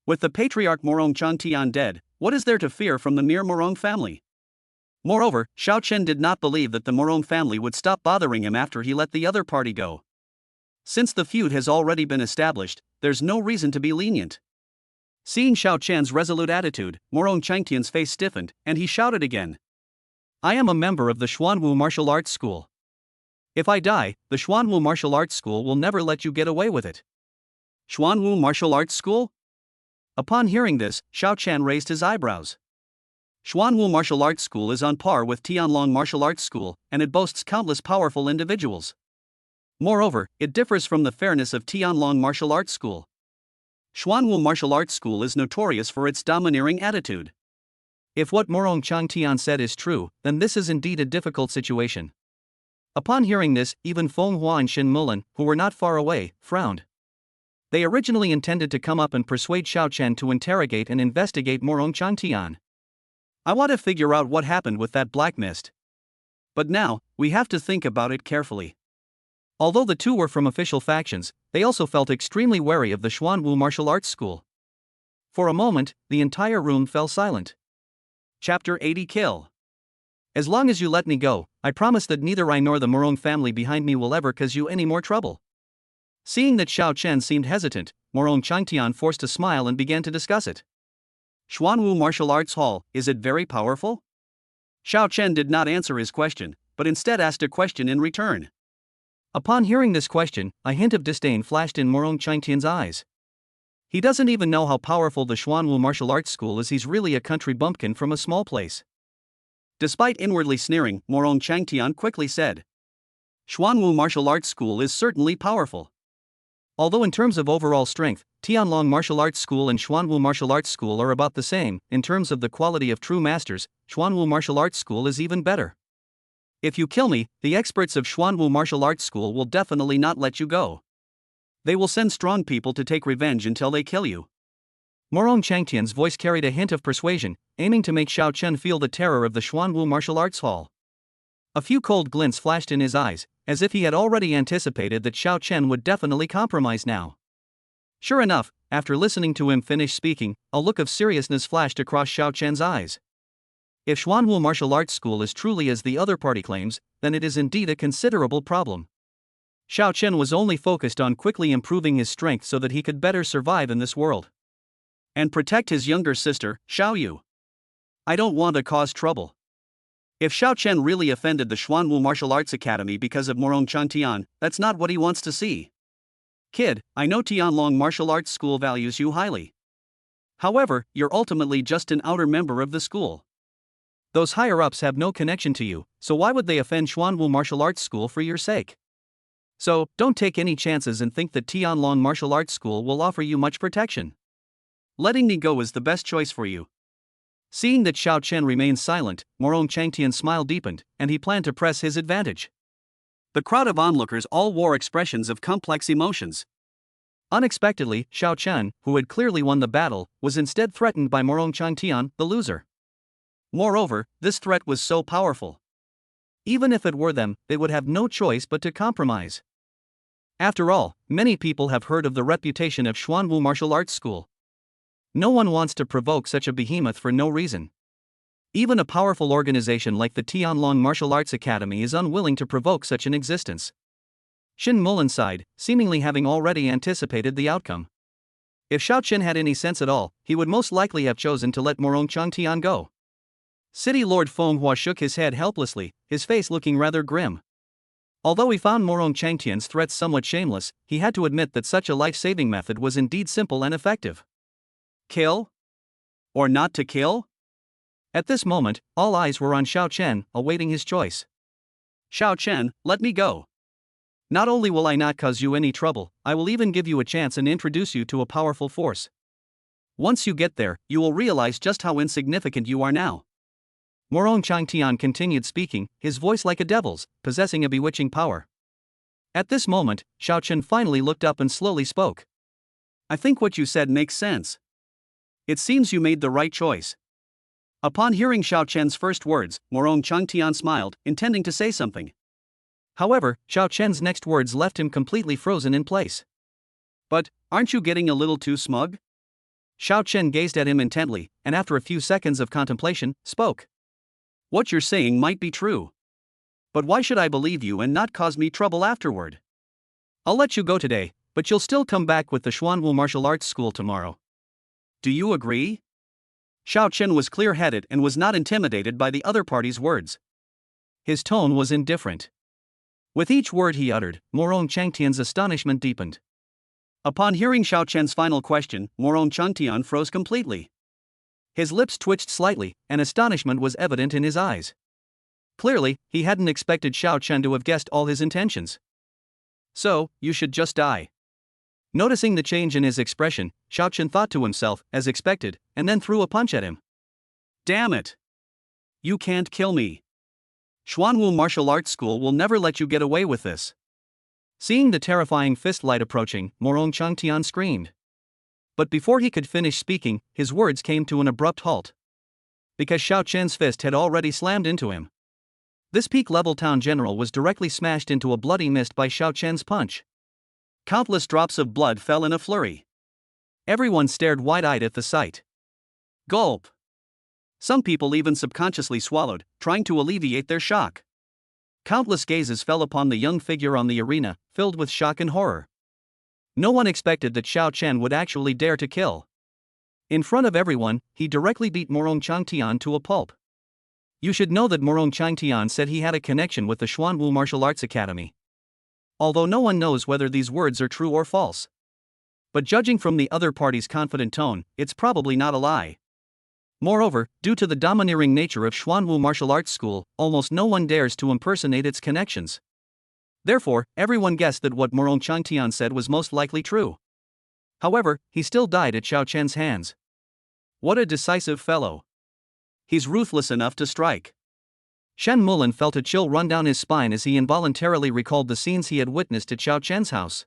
With the patriarch Morong Changtian dead, what is there to fear from the mere Morong family? Moreover, Xiao Chen did not believe that the Morong family would stop bothering him after he let the other party go. Since the feud has already been established, there's no reason to be lenient. Seeing Xiao Chen's resolute attitude, Morong Changtian's face stiffened, and he shouted again. I am a member of the Xuanwu Martial Arts School. If I die, the Xuanwu Martial Arts School will never let you get away with it. Xuanwu Martial Arts School? Upon hearing this, Xiao Chen raised his eyebrows. Xuanwu Martial Arts School is on par with Tianlong Martial Arts School, and it boasts countless powerful individuals. Moreover, it differs from the fairness of Tianlong Martial Arts School. Xuanwu Martial Arts School is notorious for its domineering attitude. If what Morong Changtian said is true, then this is indeed a difficult situation. Upon hearing this, even Feng Hua and Shin Mulan, who were not far away, frowned. They originally intended to come up and persuade Xiao Chen to interrogate and investigate Morong Changtian. I want to figure out what happened with that black mist. But now, we have to think about it carefully. Although the two were from official factions, they also felt extremely wary of the Xuanwu Martial Arts School. For a moment, the entire room fell silent. Chapter 80 Kill. As long as you let me go, I promise that neither I nor the Morong family behind me will ever cause you any more trouble. Seeing that Xiao Chen seemed hesitant, Morong Changtian forced a smile and began to discuss it. Xuanwu Martial Arts Hall, is it very powerful? Xiao Chen did not answer his question, but instead asked a question in return. Upon hearing this question, a hint of disdain flashed in Morong Changtian's eyes. He doesn't even know how powerful the Xuanwu Martial Arts School is. He's really a country bumpkin from a small place. Despite inwardly sneering, Morong Changtian quickly said, Xuanwu Martial Arts School is certainly powerful. Although in terms of overall strength, Tianlong Martial Arts School and Xuanwu Martial Arts School are about the same, in terms of the quality of true masters, Xuanwu Martial Arts School is even better. If you kill me, the experts of Xuanwu Martial Arts School will definitely not let you go. They will send strong people to take revenge until they kill you. Morong Changtian's voice carried a hint of persuasion, aiming to make Xiao Chen feel the terror of the Xuanwu Martial Arts Hall. A few cold glints flashed in his eyes, as if he had already anticipated that Xiao Chen would definitely compromise now. Sure enough, after listening to him finish speaking, a look of seriousness flashed across Xiao Chen's eyes. If Xuanwu Martial Arts School is truly as the other party claims, then it is indeed a considerable problem. Xiao Chen was only focused on quickly improving his strength so that he could better survive in this world. And protect his younger sister, Xiao Yu. I don't want to cause trouble. If Xiao Chen really offended the Xuanwu Martial Arts Academy because of Morong Changtian, that's not what he wants to see. Kid, I know Tianlong Martial Arts School values you highly. However, you're ultimately just an outer member of the school. Those higher-ups have no connection to you, so why would they offend Xuanwu Martial Arts School for your sake? So, don't take any chances and think that Tianlong Martial Arts School will offer you much protection. Letting me go is the best choice for you. Seeing that Xiao Chen remained silent, Morong Changtian's smile deepened, and he planned to press his advantage. The crowd of onlookers all wore expressions of complex emotions. Unexpectedly, Xiao Chen, who had clearly won the battle, was instead threatened by Morong Changtian, the loser. Moreover, this threat was so powerful. Even if it were them, they would have no choice but to compromise. After all, many people have heard of the reputation of Xuanwu Martial Arts School. No one wants to provoke such a behemoth for no reason. Even a powerful organization like the Tianlong Martial Arts Academy is unwilling to provoke such an existence. Shin Mullen sighed, seemingly having already anticipated the outcome. If Xiao Chen had any sense at all, he would most likely have chosen to let Morong Changtian go. City Lord Feng Hua shook his head helplessly, his face looking rather grim. Although he found Morong Changtian's threats somewhat shameless, he had to admit that such a life-saving method was indeed simple and effective. Kill? Or not to kill? At this moment, all eyes were on Xiao Chen, awaiting his choice. Xiao Chen, let me go. Not only will I not cause you any trouble, I will even give you a chance and introduce you to a powerful force. Once you get there, you will realize just how insignificant you are now. Morong Changtian continued speaking, his voice like a devil's, possessing a bewitching power. At this moment, Xiao Chen finally looked up and slowly spoke. I think what you said makes sense. It seems you made the right choice. Upon hearing Xiao Chen's first words, Morong Changtian smiled, intending to say something. However, Xiao Chen's next words left him completely frozen in place. But, aren't you getting a little too smug? Xiao Chen gazed at him intently, and after a few seconds of contemplation, spoke. What you're saying might be true. But why should I believe you and not cause me trouble afterward? I'll let you go today, but you'll still come back with the Xuanwu Martial Arts School tomorrow. Do you agree? Xiao Chen was clear-headed and was not intimidated by the other party's words. His tone was indifferent. With each word he uttered, Morong Changtian's astonishment deepened. Upon hearing Xiao Chen's final question, Morong Changtian froze completely. His lips twitched slightly, and astonishment was evident in his eyes. Clearly, he hadn't expected Xiao Chen to have guessed all his intentions. So, you should just die. Noticing the change in his expression, Xiao Chen thought to himself, as expected, and then threw a punch at him. Damn it! You can't kill me. Xuanwu Martial Arts School will never let you get away with this. Seeing the terrifying fist light approaching, Morong Changtian screamed. But before he could finish speaking, his words came to an abrupt halt. Because Xiao Chen's fist had already slammed into him. This peak-level town general was directly smashed into a bloody mist by Xiao Chen's punch. Countless drops of blood fell in a flurry. Everyone stared wide-eyed at the sight. Gulp. Some people even subconsciously swallowed, trying to alleviate their shock. Countless gazes fell upon the young figure on the arena, filled with shock and horror. No one expected that Xiao Chen would actually dare to kill. In front of everyone, he directly beat Morong Changtian to a pulp. You should know that Morong Changtian said he had a connection with the Xuanwu Martial Arts Academy. Although no one knows whether these words are true or false. But judging from the other party's confident tone, it's probably not a lie. Moreover, due to the domineering nature of Xuanwu Martial Arts School, almost no one dares to impersonate its connections. Therefore, everyone guessed that what Morong Changtian said was most likely true. However, he still died at Xiao Chen's hands. What a decisive fellow. He's ruthless enough to strike. Shen Mulin felt a chill run down his spine as he involuntarily recalled the scenes he had witnessed at Xiao Chen's house.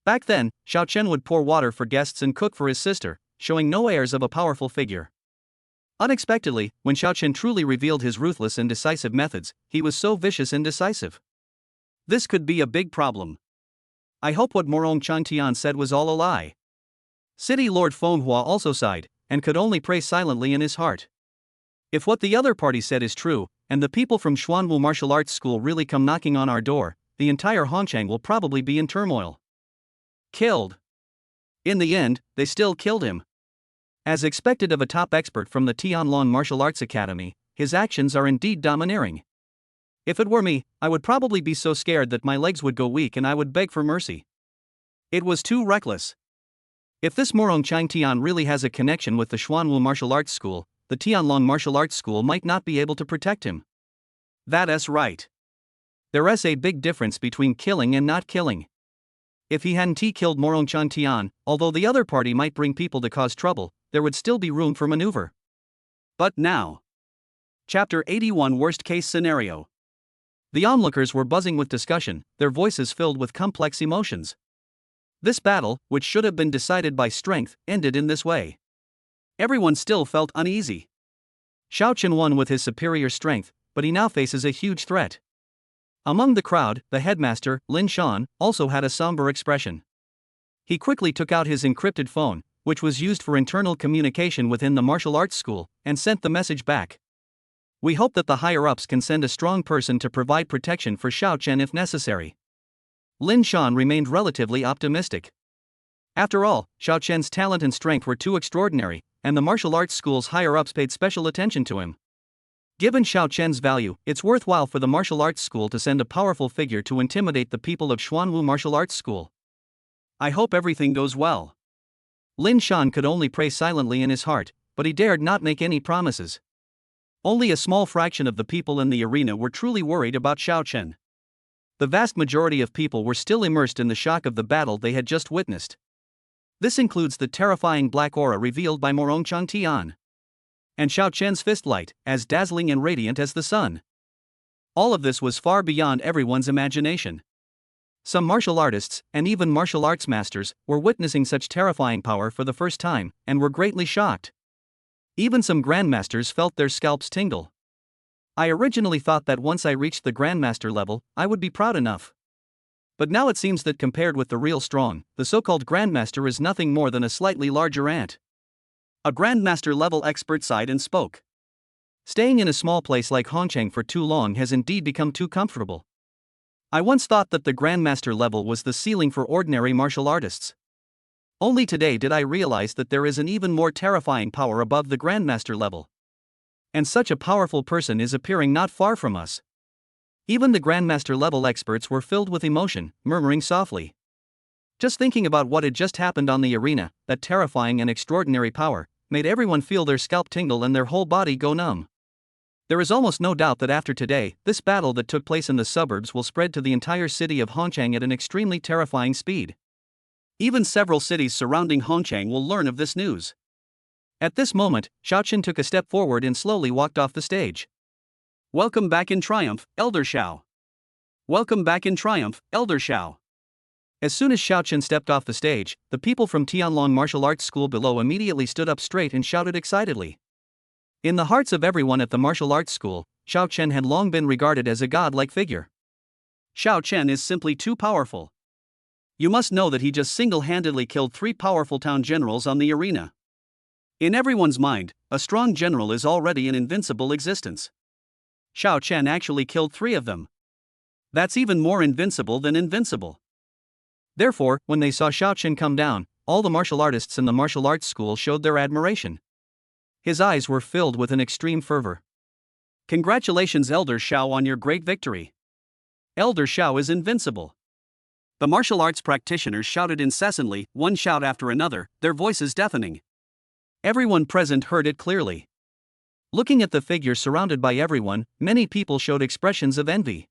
Back then, Xiao Chen would pour water for guests and cook for his sister, showing no airs of a powerful figure. Unexpectedly, when Xiao Chen truly revealed his ruthless and decisive methods, he was so vicious and decisive. This could be a big problem. I hope what Morong Changtian said was all a lie. City Lord Feng Hua also sighed, and could only pray silently in his heart. If what the other party said is true, and the people from Xuanwu Martial Arts School really come knocking on our door, the entire Hongchang will probably be in turmoil. Killed. In the end, they still killed him. As expected of a top expert from the Tianlong Martial Arts Academy, his actions are indeed domineering. If it were me, I would probably be so scared that my legs would go weak and I would beg for mercy. It was too reckless. If this Morong Changtian really has a connection with the Xuanwu Martial Arts School, the Tianlong martial arts school might not be able to protect him. That's right. There's a big difference between killing and not killing. If he hadn't killed Morongchan Tian, although the other party might bring people to cause trouble, there would still be room for maneuver. But now. Chapter 81 Worst Case Scenario. The onlookers were buzzing with discussion, their voices filled with complex emotions. This battle, which should have been decided by strength, ended in this way. Everyone still felt uneasy. Xiao Chen won with his superior strength, but he now faces a huge threat. Among the crowd, the headmaster, Lin Shan, also had a somber expression. He quickly took out his encrypted phone, which was used for internal communication within the martial arts school, and sent the message back. We hope that the higher-ups can send a strong person to provide protection for Xiao Chen if necessary. Lin Shan remained relatively optimistic. After all, Xiao Chen's talent and strength were too extraordinary, and the martial arts school's higher-ups paid special attention to him. Given Xiao Chen's value, it's worthwhile for the martial arts school to send a powerful figure to intimidate the people of Xuanwu Martial Arts School. I hope everything goes well. Lin Shan could only pray silently in his heart, but he dared not make any promises. Only a small fraction of the people in the arena were truly worried about Xiao Chen. The vast majority of people were still immersed in the shock of the battle they had just witnessed. This includes the terrifying black aura revealed by Morongchan Tian. And Xiao Chen's fist light, as dazzling and radiant as the sun. All of this was far beyond everyone's imagination. Some martial artists, and even martial arts masters, were witnessing such terrifying power for the first time, and were greatly shocked. Even some grandmasters felt their scalps tingle. I originally thought that once I reached the grandmaster level, I would be proud enough. But now it seems that compared with the real strong, the so-called grandmaster is nothing more than a slightly larger ant. A grandmaster-level expert sighed and spoke. Staying in a small place like Hongcheng for too long has indeed become too comfortable. I once thought that the grandmaster level was the ceiling for ordinary martial artists. Only today did I realize that there is an even more terrifying power above the grandmaster level. And such a powerful person is appearing not far from us. Even the grandmaster level experts were filled with emotion, murmuring softly. Just thinking about what had just happened on the arena, that terrifying and extraordinary power, made everyone feel their scalp tingle and their whole body go numb. There is almost no doubt that after today, this battle that took place in the suburbs will spread to the entire city of Hongcheng at an extremely terrifying speed. Even several cities surrounding Hongcheng will learn of this news. At this moment, Xiao Chen took a step forward and slowly walked off the stage. Welcome back in triumph, Elder Xiao. Welcome back in triumph, Elder Xiao. As soon as Xiao Chen stepped off the stage, the people from Tianlong Martial Arts School below immediately stood up straight and shouted excitedly. In the hearts of everyone at the martial arts school, Xiao Chen had long been regarded as a godlike figure. Xiao Chen is simply too powerful. You must know that he just single-handedly killed 3 powerful town generals on the arena. In everyone's mind, a strong general is already an invincible existence. Xiao Chen actually killed 3 of them. That's even more invincible than invincible. Therefore, when they saw Xiao Chen come down, all the martial artists in the martial arts school showed their admiration. His eyes were filled with an extreme fervor. Congratulations, Elder Xiao, on your great victory. Elder Xiao is invincible. The martial arts practitioners shouted incessantly, one shout after another, their voices deafening. Everyone present heard it clearly. Looking at the figure surrounded by everyone, many people showed expressions of envy.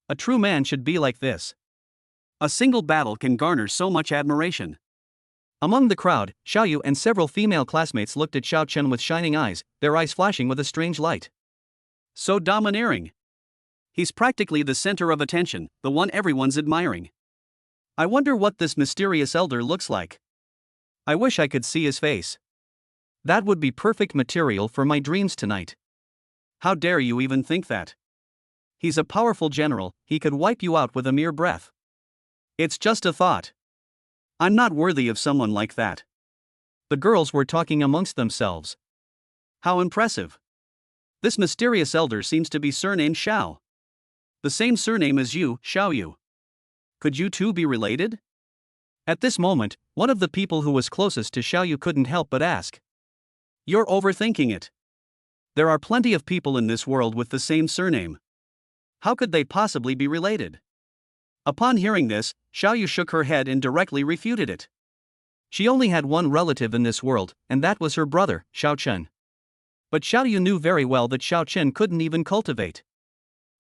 A true man should be like this. A single battle can garner so much admiration. Among the crowd, Xiao Yu and several female classmates looked at Xiao Chen with shining eyes, their eyes flashing with a strange light. So domineering. He's practically the center of attention, the one everyone's admiring. I wonder what this mysterious elder looks like. I wish I could see his face. That would be perfect material for my dreams tonight. How dare you even think that? He's a powerful general, he could wipe you out with a mere breath. It's just a thought. I'm not worthy of someone like that. The girls were talking amongst themselves. How impressive. This mysterious elder seems to be surnamed Xiao. The same surname as you, Xiao Yu. Could you two be related? At this moment, one of the people who was closest to Xiao Yu couldn't help but ask. You're overthinking it. There are plenty of people in this world with the same surname. How could they possibly be related? Upon hearing this, Xiao Yu shook her head and directly refuted it. She only had one relative in this world, and that was her brother, Xiao Chen. But Xiao Yu knew very well that Xiao Chen couldn't even cultivate.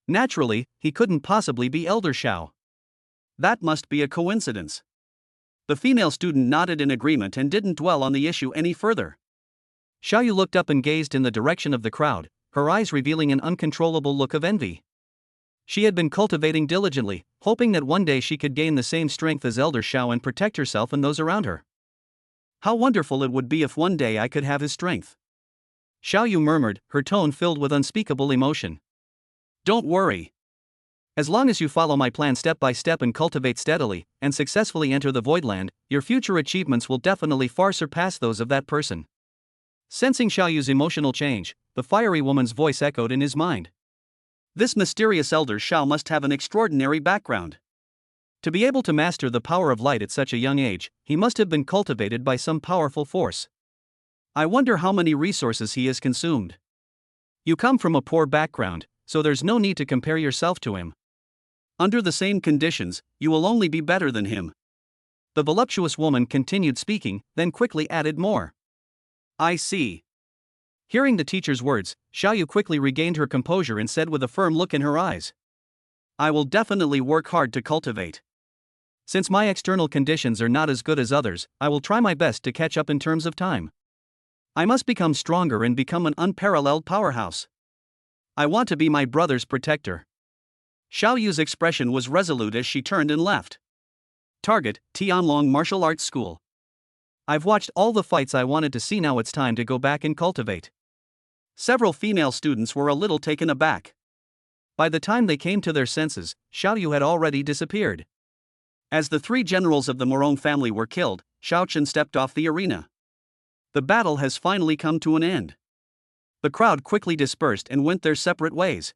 Naturally, he couldn't possibly be Elder Xiao. That must be a coincidence. The female student nodded in agreement and didn't dwell on the issue any further. Xiao Yu looked up and gazed in the direction of the crowd, her eyes revealing an uncontrollable look of envy. She had been cultivating diligently, hoping that one day she could gain the same strength as Elder Xiao and protect herself and those around her. How wonderful it would be if one day I could have his strength. Xiao Yu murmured, her tone filled with unspeakable emotion. Don't worry. As long as you follow my plan step by step and cultivate steadily, and successfully enter the Voidland, your future achievements will definitely far surpass those of that person. Sensing Xiao Yu's emotional change, the fiery woman's voice echoed in his mind. This mysterious Elder Xiao must have an extraordinary background. To be able to master the power of light at such a young age, he must have been cultivated by some powerful force. I wonder how many resources he has consumed. You come from a poor background, so there's no need to compare yourself to him. Under the same conditions, you will only be better than him. The voluptuous woman continued speaking, then quickly added more. I see. Hearing the teacher's words, Xiao Yu quickly regained her composure and said with a firm look in her eyes. I will definitely work hard to cultivate. Since my external conditions are not as good as others, I will try my best to catch up in terms of time. I must become stronger and become an unparalleled powerhouse. I want to be my brother's protector. Xiao Yu's expression was resolute as she turned and left. Target, Tianlong Martial Arts School. I've watched all the fights I wanted to see, now it's time to go back and cultivate. Several female students were a little taken aback. By the time they came to their senses, Xiao Yu had already disappeared. As the three generals of the Morong family were killed, Xiao Chen stepped off the arena. The battle has finally come to an end. The crowd quickly dispersed and went their separate ways.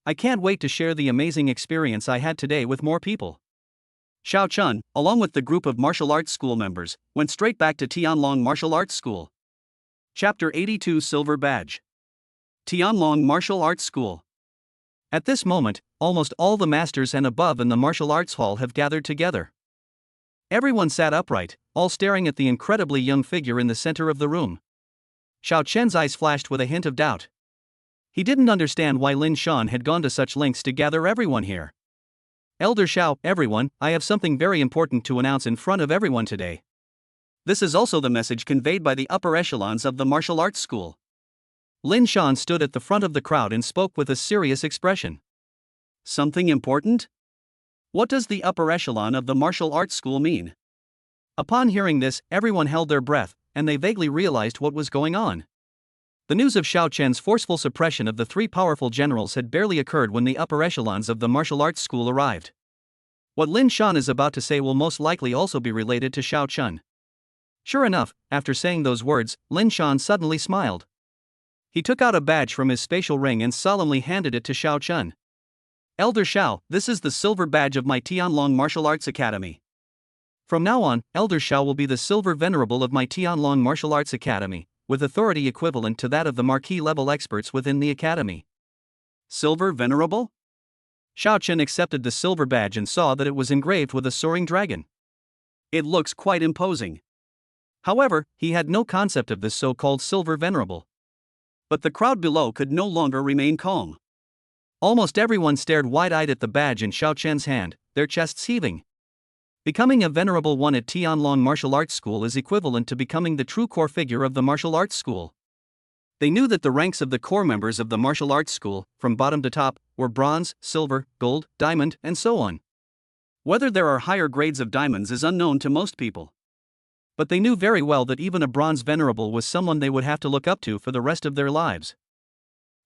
I can't wait to share the amazing experience I had today with more people. Xiao Chun, along with the group of martial arts school members, went straight back to Tianlong Martial Arts School. Chapter 82 Silver Badge. Tianlong Martial Arts School. At this moment, almost all the masters and above in the martial arts hall have gathered together. Everyone sat upright, all staring at the incredibly young figure in the center of the room. Xiao Chen's eyes flashed with a hint of doubt. He didn't understand why Lin Shan had gone to such lengths to gather everyone here. Elder Xiao, everyone, I have something very important to announce in front of everyone today. This is also the message conveyed by the upper echelons of the martial arts school. Lin Shan stood at the front of the crowd and spoke with a serious expression. Something important? What does the upper echelon of the martial arts school mean? Upon hearing this, everyone held their breath, and they vaguely realized what was going on. The news of Xiao Chen's forceful suppression of the three powerful generals had barely occurred when the upper echelons of the martial arts school arrived. What Lin Shan is about to say will most likely also be related to Xiao Chen. Sure enough, after saying those words, Lin Shan suddenly smiled. He took out a badge from his spatial ring and solemnly handed it to Xiao Chen. Elder Xiao, this is the silver badge of my Tianlong Martial Arts Academy. From now on, Elder Xiao will be the silver venerable of my Tianlong Martial Arts Academy, with authority equivalent to that of the marquis-level experts within the academy. Silver venerable? Xiao Chen accepted the silver badge and saw that it was engraved with a soaring dragon. It looks quite imposing. However, he had no concept of this so-called silver venerable. But the crowd below could no longer remain calm. Almost everyone stared wide-eyed at the badge in Xiao Chen's hand, their chests heaving. Becoming a venerable one at Tianlong Martial Arts School is equivalent to becoming the true core figure of the martial arts school. They knew that the ranks of the core members of the martial arts school, from bottom to top, were bronze, silver, gold, diamond, and so on. Whether there are higher grades of diamonds is unknown to most people. But they knew very well that even a bronze venerable was someone they would have to look up to for the rest of their lives.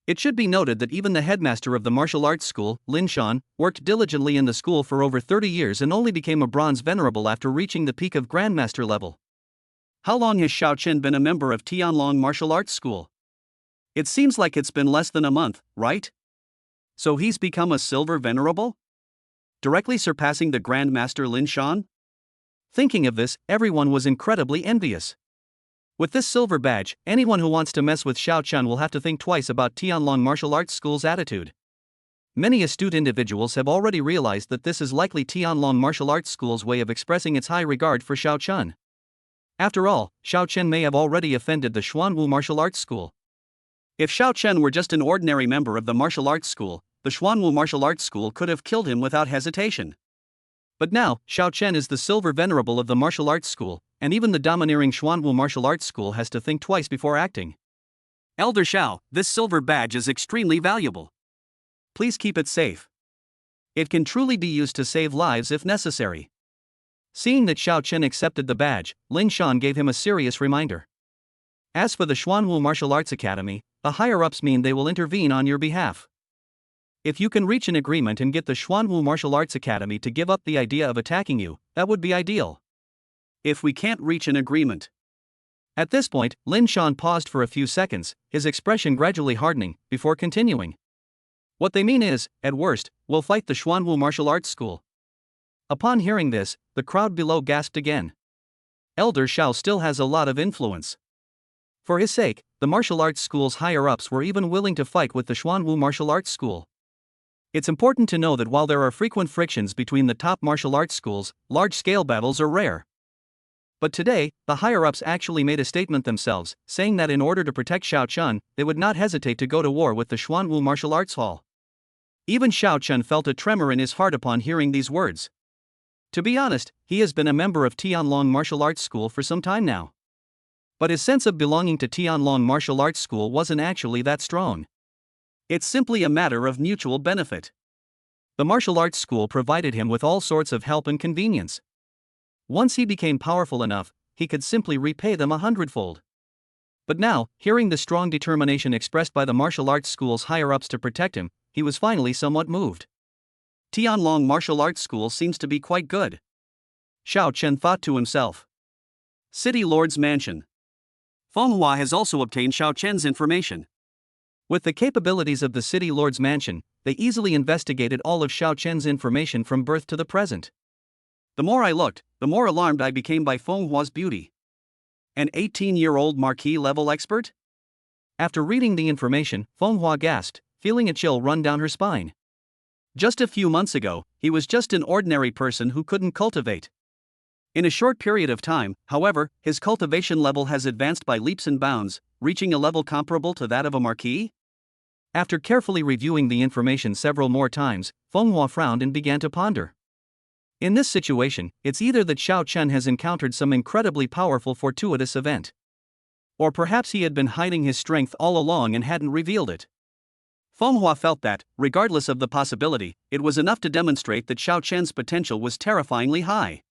It should be noted that even the headmaster of the martial arts school, Lin Shan, worked diligently in the school for over 30 years and only became a bronze venerable after reaching the peak of grandmaster level. How long has Xiao Chen been a member of Tianlong Martial Arts School? It seems like it's been less than a month, right? So he's become a silver venerable? Directly surpassing the grandmaster Lin Shan? Thinking of this, everyone was incredibly envious. With this silver badge, anyone who wants to mess with Xiao Chen will have to think twice about Tianlong Martial Arts School's attitude. Many astute individuals have already realized that this is likely Tianlong Martial Arts School's way of expressing its high regard for Xiao Chen. After all, Xiao Chen may have already offended the Xuanwu Martial Arts School. If Xiao Chen were just an ordinary member of the martial arts school, the Xuanwu martial arts school could have killed him without hesitation. But now, Xiao Chen is the silver venerable of the martial arts school, and even the domineering Xuanwu martial arts school has to think twice before acting. Elder Xiao, this silver badge is extremely valuable. Please keep it safe. It can truly be used to save lives if necessary. Seeing that Xiao Chen accepted the badge, Lin Shan gave him a serious reminder. As for the Xuanwu Martial Arts Academy, the higher-ups mean they will intervene on your behalf. If you can reach an agreement and get the Xuanwu Martial Arts Academy to give up the idea of attacking you, that would be ideal. If we can't reach an agreement. At this point, Lin Shan paused for a few seconds, his expression gradually hardening, before continuing. What they mean is, at worst, we'll fight the Xuanwu Martial Arts School. Upon hearing this, the crowd below gasped again. Elder Xiao still has a lot of influence. For his sake, the martial arts school's higher-ups were even willing to fight with the Xuanwu Martial Arts School. It's important to know that while there are frequent frictions between the top martial arts schools, large-scale battles are rare. But today, the higher-ups actually made a statement themselves, saying that in order to protect Xiao Chen, they would not hesitate to go to war with the Xuanwu Martial Arts Hall. Even Xiao Chen felt a tremor in his heart upon hearing these words. To be honest, he has been a member of Tianlong Martial Arts School for some time now. But his sense of belonging to Tianlong Martial Arts School wasn't actually that strong. It's simply a matter of mutual benefit. The martial arts school provided him with all sorts of help and convenience. Once he became powerful enough, he could simply repay them 100-fold. But now, hearing the strong determination expressed by the martial arts school's higher-ups to protect him, he was finally somewhat moved. Tianlong Martial Arts School seems to be quite good. Xiao Chen thought to himself. City Lord's Mansion. Feng Hua has also obtained Xiao Chen's information. With the capabilities of the City Lord's Mansion, they easily investigated all of Xiao Chen's information from birth to the present. The more I looked, the more alarmed I became by Feng Hua's beauty. An 18-year-old marquis-level expert? After reading the information, Feng Hua gasped, feeling a chill run down her spine. Just a few months ago, he was just an ordinary person who couldn't cultivate. In a short period of time, however, his cultivation level has advanced by leaps and bounds, reaching a level comparable to that of a marquis? After carefully reviewing the information several more times, Feng Hua frowned and began to ponder. In this situation, it's either that Xiao Chen has encountered some incredibly powerful fortuitous event. Or perhaps he had been hiding his strength all along and hadn't revealed it. Feng Hua felt that, regardless of the possibility, it was enough to demonstrate that Xiao Chen's potential was terrifyingly high.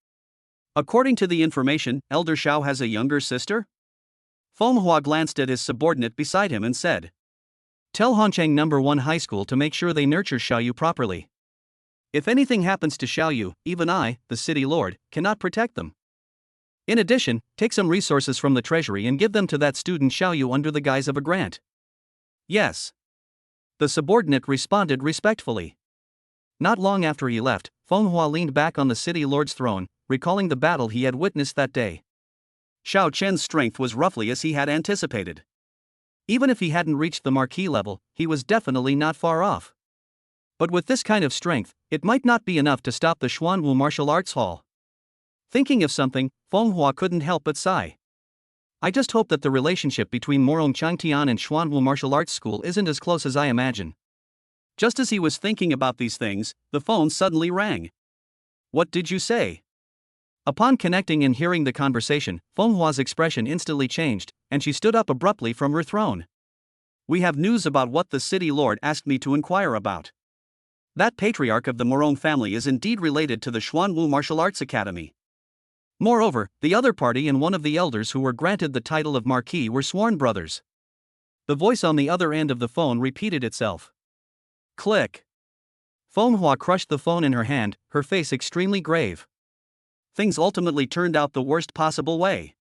According to the information, Elder Xiao has a younger sister? Feng Hua glanced at his subordinate beside him and said, Tell Hancheng No. 1 High School to make sure they nurture Xiaoyu properly. If anything happens to Xiaoyu, even I, the city lord, cannot protect them. In addition, take some resources from the treasury and give them to that student Xiaoyu under the guise of a grant. Yes. The subordinate responded respectfully. Not long after he left, Feng Hua leaned back on the city lord's throne, recalling the battle he had witnessed that day. Xiao Chen's strength was roughly as he had anticipated. Even if he hadn't reached the marquis level, he was definitely not far off. But with this kind of strength, it might not be enough to stop the Xuanwu Martial Arts Hall. Thinking of something, Feng Hua couldn't help but sigh. I just hope that the relationship between Morong Changtian and Xuanwu Martial Arts School isn't as close as I imagine. Just as he was thinking about these things, the phone suddenly rang. What did you say? Upon connecting and hearing the conversation, Feng Hua's expression instantly changed, and she stood up abruptly from her throne. We have news about what the city lord asked me to inquire about. That patriarch of the Morong family is indeed related to the Xuanwu Martial Arts Academy. Moreover, the other party and one of the elders who were granted the title of Marquis were sworn brothers. The voice on the other end of the phone repeated itself. Click. Feng Hua crushed the phone in her hand, her face extremely grave. Things ultimately turned out the worst possible way.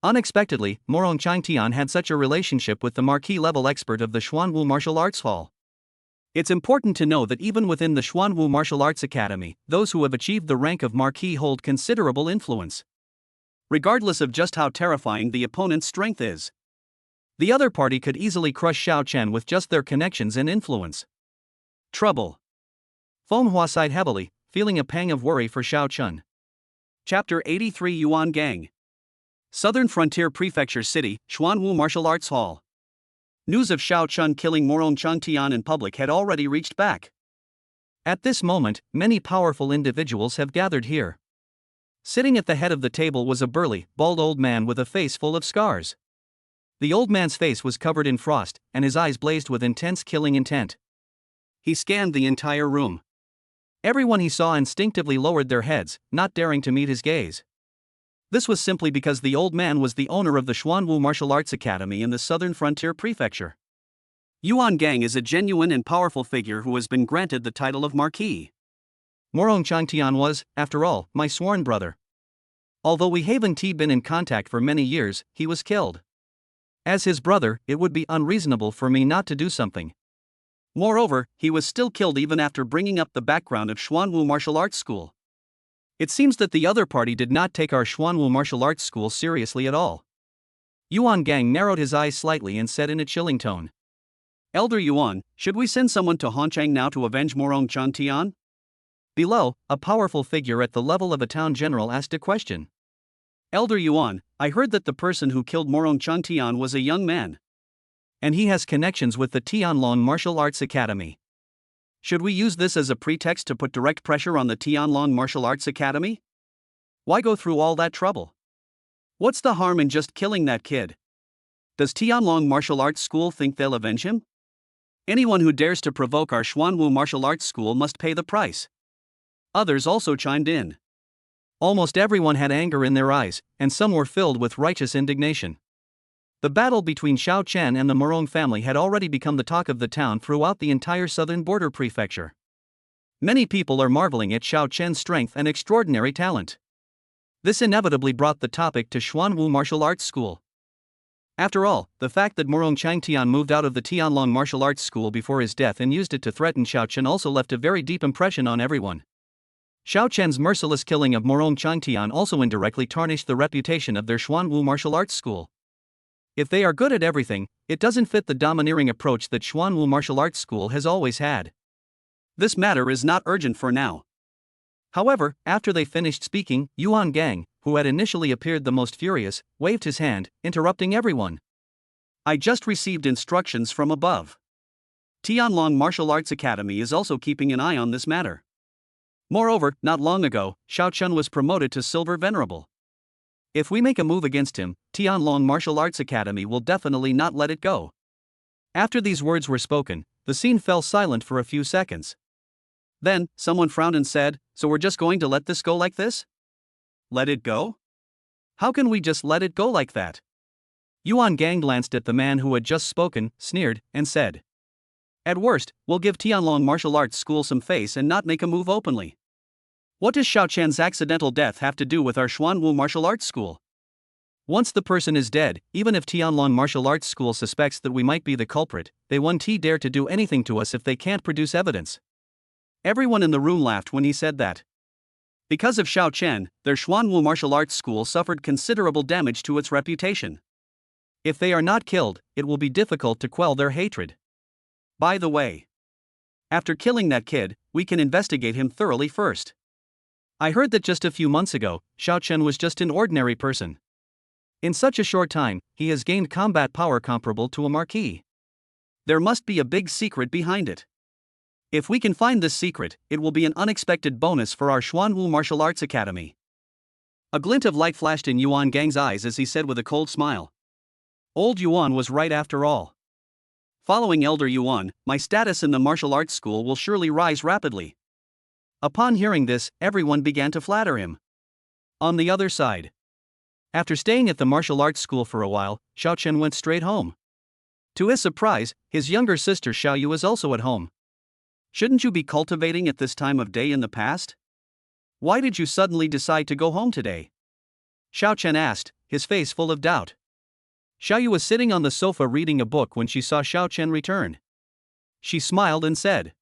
Unexpectedly, Morong Changtian had such a relationship with the Marquis-level expert of the Xuanwu Martial Arts Hall. It's important to know that even within the Xuanwu Martial Arts Academy, those who have achieved the rank of Marquis hold considerable influence. Regardless of just how terrifying the opponent's strength is. The other party could easily crush Xiao Chen with just their connections and influence. Trouble. Feng Hua sighed heavily, feeling a pang of worry for Xiao Chen. Chapter 83 Yuan Gang. Southern Frontier Prefecture City, Xuanwu Martial Arts Hall. News of Xiao Chun killing Morong Changtian in public had already reached back. At this moment, many powerful individuals have gathered here. Sitting at the head of the table was a burly, bald old man with a face full of scars. The old man's face was covered in frost, and his eyes blazed with intense killing intent. He scanned the entire room. Everyone he saw instinctively lowered their heads, not daring to meet his gaze. This was simply because the old man was the owner of the Xuanwu Martial Arts Academy in the Southern Frontier Prefecture. Yuan Gang is a genuine and powerful figure who has been granted the title of Marquis. Morong Changtian was, after all, my sworn brother. Although we haven't been in contact for many years, he was killed. As his brother, it would be unreasonable for me not to do something. Moreover, he was still killed even after bringing up the background of Xuanwu Martial Arts School. It seems that the other party did not take our Xuanwu Martial Arts School seriously at all. Yuan Gang narrowed his eyes slightly and said in a chilling tone. Elder Yuan, should we send someone to Hanchang now to avenge Morong Changtian? Below, a powerful figure at the level of a town general asked a question. Elder Yuan, I heard that the person who killed Morong Changtian was a young man. And he has connections with the Tianlong Martial Arts Academy. Should we use this as a pretext to put direct pressure on the Tianlong Martial Arts Academy? Why go through all that trouble? What's the harm in just killing that kid? Does Tianlong Martial Arts School think they'll avenge him? Anyone who dares to provoke our Xuanwu Martial Arts School must pay the price. Others also chimed in. Almost everyone had anger in their eyes, and some were filled with righteous indignation. The battle between Xiao Chen and the Morong family had already become the talk of the town throughout the entire southern border prefecture. Many people are marveling at Xiao Chen's strength and extraordinary talent. This inevitably brought the topic to Xuanwu Martial Arts School. After all, the fact that Morong Changtian moved out of the Tianlong Martial Arts School before his death and used it to threaten Xiao Chen also left a very deep impression on everyone. Xiao Chen's merciless killing of Morong Changtian also indirectly tarnished the reputation of their Xuanwu Martial Arts School. If they are good at everything, it doesn't fit the domineering approach that Xuanwu Martial Arts School has always had. This matter is not urgent for now. However, after they finished speaking, Yuan Gang, who had initially appeared the most furious, waved his hand, interrupting everyone. I just received instructions from above. Tianlong Martial Arts Academy is also keeping an eye on this matter. Moreover, not long ago, Xiao Chun was promoted to Silver Venerable. If we make a move against him, Tianlong Martial Arts Academy will definitely not let it go. After these words were spoken, the scene fell silent for a few seconds. Then, someone frowned and said, "So we're just going to let this go like this? Let it go? How can we just let it go like that?" Yuan Gang glanced at the man who had just spoken, sneered, and said, "At worst, we'll give Tianlong Martial Arts School some face and not make a move openly. What does Xiao Chan's accidental death have to do with our Xuanwu Martial Arts School? Once the person is dead, even if Tianlong Martial Arts School suspects that we might be the culprit, they won't dare to do anything to us if they can't produce evidence." Everyone in the room laughed when he said that. Because of Xiao Chen, their Xuanwu Martial Arts School suffered considerable damage to its reputation. If they are not killed, it will be difficult to quell their hatred. By the way, after killing that kid, we can investigate him thoroughly first. I heard that just a few months ago, Xiao Chen was just an ordinary person. In such a short time, he has gained combat power comparable to a marquis. There must be a big secret behind it. If we can find this secret, it will be an unexpected bonus for our Xuanwu Martial Arts Academy. A glint of light flashed in Yuan Gang's eyes as he said with a cold smile. Old Yuan was right after all. Following Elder Yuan, my status in the martial arts school will surely rise rapidly. Upon hearing this, everyone began to flatter him. On the other side, after staying at the martial arts school for a while, Xiao Chen went straight home. To his surprise, his younger sister Xiao Yu is also at home. Shouldn't you be cultivating at this time of day in the past? Why did you suddenly decide to go home today? Xiao Chen asked, his face full of doubt. Xiao Yu was sitting on the sofa reading a book when she saw Xiao Chen return. She smiled and said,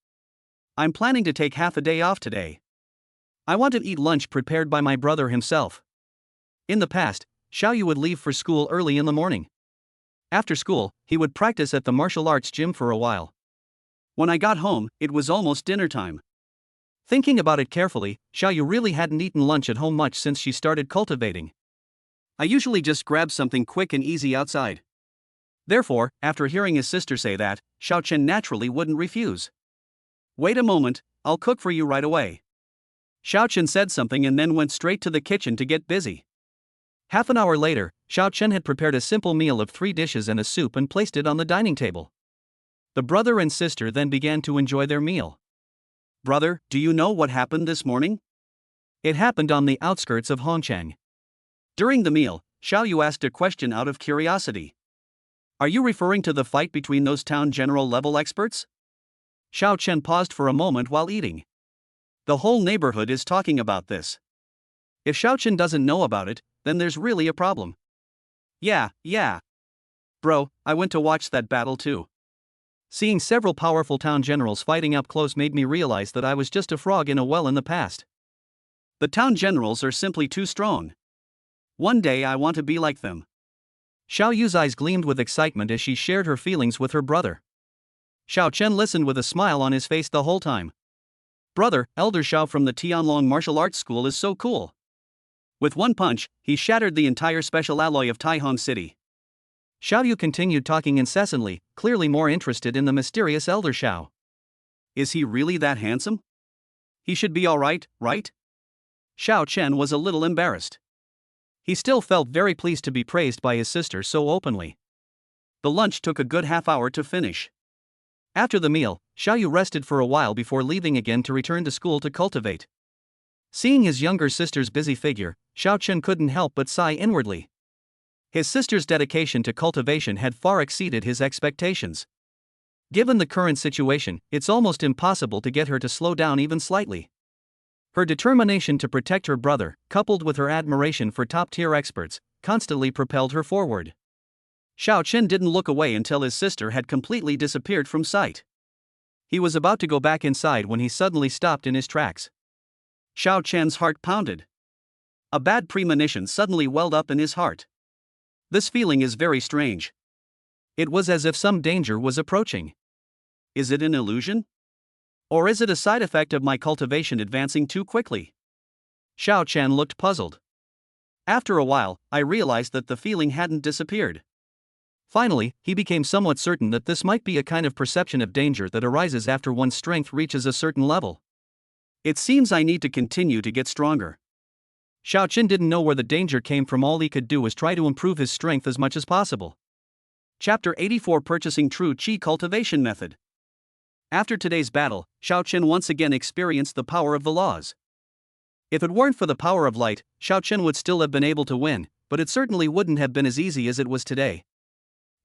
"I'm planning to take half a day off today. I want to eat lunch prepared by my brother himself." In the past, Xiao Yu would leave for school early in the morning. After school, he would practice at the martial arts gym for a while. When I got home, it was almost dinner time. Thinking about it carefully, Xiao Yu really hadn't eaten lunch at home much since she started cultivating. I usually just grab something quick and easy outside. Therefore, after hearing his sister say that, Xiao Chen naturally wouldn't refuse. Wait a moment, I'll cook for you right away. Xiao Chen said something and then went straight to the kitchen to get busy. Half an hour later, Xiao Chen had prepared a simple meal of 3 dishes and a soup and placed it on the dining table. The brother and sister then began to enjoy their meal. Brother, do you know what happened this morning? It happened on the outskirts of Hongcheng. During the meal, Xiao Yu asked a question out of curiosity. Are you referring to the fight between those town general level experts? Xiao Chen paused for a moment while eating. The whole neighborhood is talking about this. If Xiao Chen doesn't know about it, then there's really a problem. Yeah. Bro, I went to watch that battle too. Seeing several powerful town generals fighting up close made me realize that I was just a frog in a well in the past. The town generals are simply too strong. One day I want to be like them. Xiao Yu's eyes gleamed with excitement as she shared her feelings with her brother. Xiao Chen listened with a smile on his face the whole time. Brother, Elder Xiao from the Tianlong Martial Arts School is so cool. With one punch, he shattered the entire special alloy of Taihong City. Xiao Yu continued talking incessantly, clearly more interested in the mysterious Elder Xiao. Is he really that handsome? He should be alright, right? Xiao Chen was a little embarrassed. He still felt very pleased to be praised by his sister so openly. The lunch took a good half hour to finish. After the meal, Xiao Yu rested for a while before leaving again to return to school to cultivate. Seeing his younger sister's busy figure, Xiao Chen couldn't help but sigh inwardly. His sister's dedication to cultivation had far exceeded his expectations. Given the current situation, it's almost impossible to get her to slow down even slightly. Her determination to protect her brother, coupled with her admiration for top-tier experts, constantly propelled her forward. Xiao Chen didn't look away until his sister had completely disappeared from sight. He was about to go back inside when he suddenly stopped in his tracks. Xiao Chen's heart pounded. A bad premonition suddenly welled up in his heart. This feeling is very strange. It was as if some danger was approaching. Is it an illusion? Or is it a side effect of my cultivation advancing too quickly? Xiao Chen looked puzzled. After a while, I realized that the feeling hadn't disappeared. Finally, he became somewhat certain that this might be a kind of perception of danger that arises after one's strength reaches a certain level. It seems I need to continue to get stronger. Xiao Chen didn't know where the danger came from. All he could do was try to improve his strength as much as possible. Chapter 84: Purchasing True Qi Cultivation Method. After today's battle, Xiao Chen once again experienced the power of the laws. If it weren't for the power of light, Xiao Chen would still have been able to win, but it certainly wouldn't have been as easy as it was today.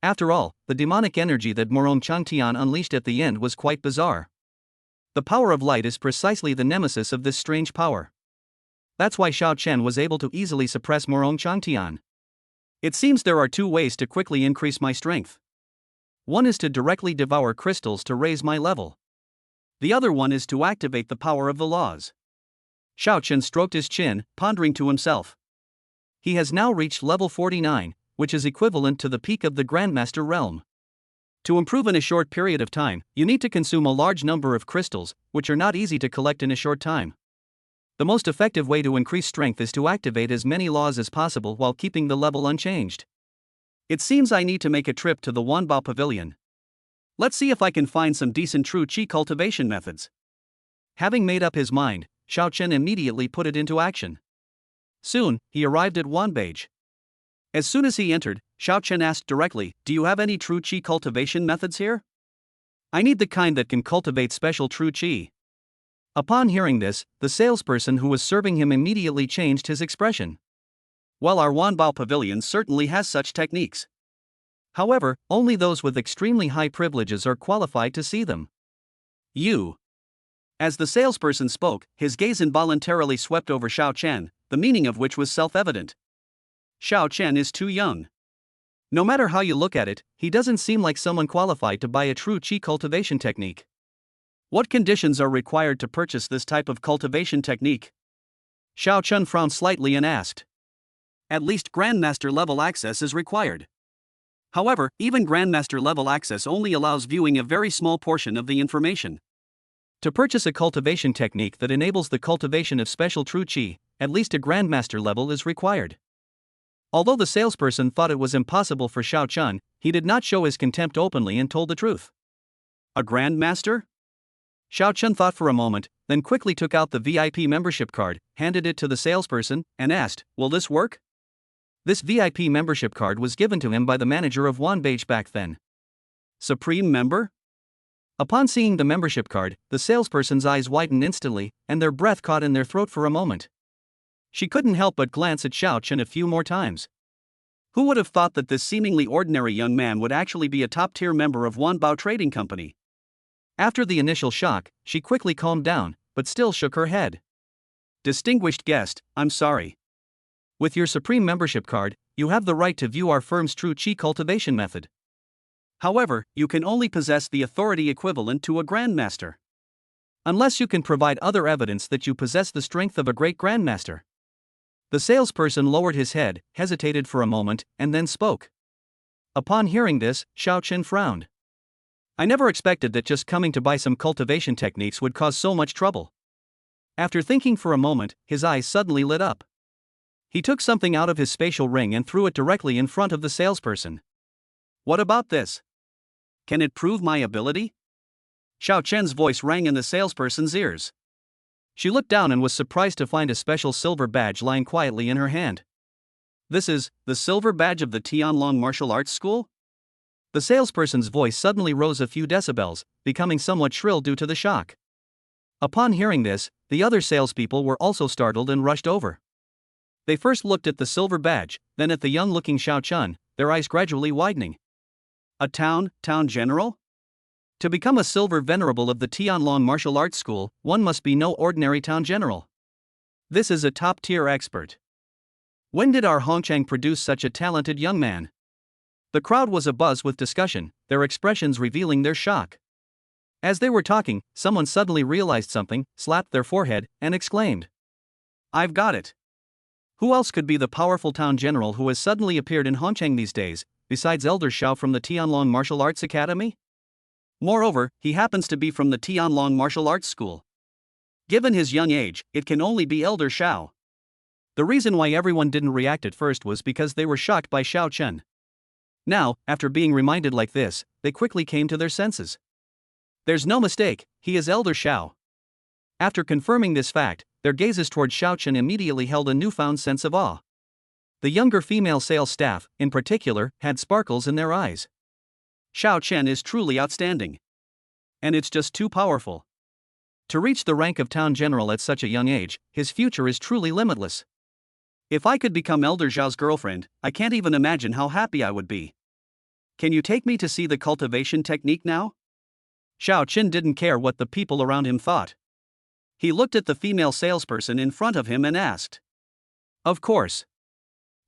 After all, the demonic energy that Morong Changtian unleashed at the end was quite bizarre. The power of light is precisely the nemesis of this strange power. That's why Xiao Chen was able to easily suppress Morong Changtian. It seems there are 2 ways to quickly increase my strength. One is to directly devour crystals to raise my level. The other one is to activate the power of the laws. Xiao Chen stroked his chin, pondering to himself. He has now reached level 49, which is equivalent to the peak of the Grandmaster realm. To improve in a short period of time, you need to consume a large number of crystals, which are not easy to collect in a short time. The most effective way to increase strength is to activate as many laws as possible while keeping the level unchanged. It seems I need to make a trip to the Wanbao Pavilion. Let's see if I can find some decent true Qi cultivation methods. Having made up his mind, Xiao Chen immediately put it into action. Soon, he arrived at Wanbage. As soon as he entered, Xiao Chen asked directly, "Do you have any true Qi cultivation methods here? I need the kind that can cultivate special true Qi." Upon hearing this, the salesperson who was serving him immediately changed his expression. Well, our Wanbao Pavilion certainly has such techniques. However, only those with extremely high privileges are qualified to see them. You. As the salesperson spoke, his gaze involuntarily swept over Xiao Chen, the meaning of which was self-evident. Xiao Chen is too young. No matter how you look at it, he doesn't seem like someone qualified to buy a true Qi cultivation technique. What conditions are required to purchase this type of cultivation technique? Xiao Chen frowned slightly and asked. At least Grandmaster level access is required. However, even Grandmaster level access only allows viewing a very small portion of the information. To purchase a cultivation technique that enables the cultivation of special true Qi, at least a Grandmaster level is required. Although the salesperson thought it was impossible for Xiao Chun, he did not show his contempt openly and told the truth. A Grandmaster? Xiao Chun thought for a moment, then quickly took out the VIP membership card, handed it to the salesperson, and asked, "Will this work?" This VIP membership card was given to him by the manager of Wanbage back then. Supreme Member? Upon seeing the membership card, the salesperson's eyes widened instantly, and their breath caught in their throat for a moment. She couldn't help but glance at Xiao Chun a few more times. Who would have thought that this seemingly ordinary young man would actually be a top-tier member of Wanbao Trading Company? After the initial shock, she quickly calmed down, but still shook her head. Distinguished guest, I'm sorry. With your Supreme membership card, you have the right to view our firm's true Qi cultivation method. However, you can only possess the authority equivalent to a Grandmaster. Unless you can provide other evidence that you possess the strength of a great Grandmaster. The salesperson lowered his head, hesitated for a moment, and then spoke. Upon hearing this, Xiao Chun frowned. I never expected that just coming to buy some cultivation techniques would cause so much trouble. After thinking for a moment, his eyes suddenly lit up. He took something out of his spatial ring and threw it directly in front of the salesperson. What about this? Can it prove my ability? Xiao Chen's voice rang in the salesperson's ears. She looked down and was surprised to find a special silver badge lying quietly in her hand. This is the silver badge of the Tianlong Martial Arts School? The salesperson's voice suddenly rose a few decibels, becoming somewhat shrill due to the shock. Upon hearing this, the other salespeople were also startled and rushed over. They first looked at the silver badge, then at the young-looking Xiao Chun, their eyes gradually widening. A town general? To become a silver venerable of the Tianlong Martial Arts School, one must be no ordinary town general. This is a top-tier expert. When did our Hongchang produce such a talented young man? The crowd was abuzz with discussion, their expressions revealing their shock. As they were talking, someone suddenly realized something, slapped their forehead, and exclaimed, I've got it. Who else could be the powerful town general who has suddenly appeared in Hongchang these days, besides Elder Xiao from the Tianlong Martial Arts Academy? Moreover, he happens to be from the Tianlong Martial Arts School. Given his young age, it can only be Elder Xiao. The reason why everyone didn't react at first was because they were shocked by Xiao Chun. Now, after being reminded like this, they quickly came to their senses. There's no mistake, he is Elder Xiao. After confirming this fact, their gazes toward Xiao Chun immediately held a newfound sense of awe. The younger female sales staff, in particular, had sparkles in their eyes. Xiao Chen is truly outstanding. And it's just too powerful. To reach the rank of town general at such a young age, his future is truly limitless. If I could become Elder Xiao's girlfriend, I can't even imagine how happy I would be. Can you take me to see the cultivation technique now? Xiao Chen didn't care what the people around him thought. He looked at the female salesperson in front of him and asked. Of course.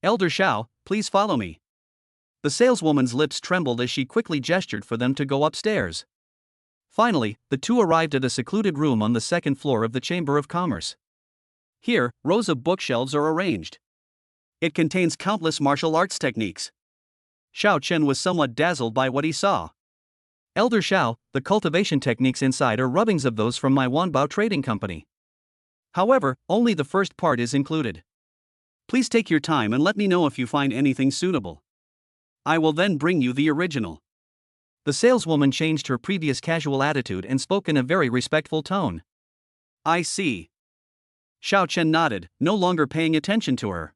Elder Xiao, please follow me. The saleswoman's lips trembled as she quickly gestured for them to go upstairs. Finally, the two arrived at a secluded room on the second floor of the Chamber of Commerce. Here, rows of bookshelves are arranged. It contains countless martial arts techniques. Xiao Chen was somewhat dazzled by what he saw. Elder Xiao, the cultivation techniques inside are rubbings of those from my Wanbao Trading Company. However, only the first part is included. Please take your time and let me know if you find anything suitable. I will then bring you the original. The saleswoman changed her previous casual attitude and spoke in a very respectful tone. I see. Xiao Chen nodded, no longer paying attention to her.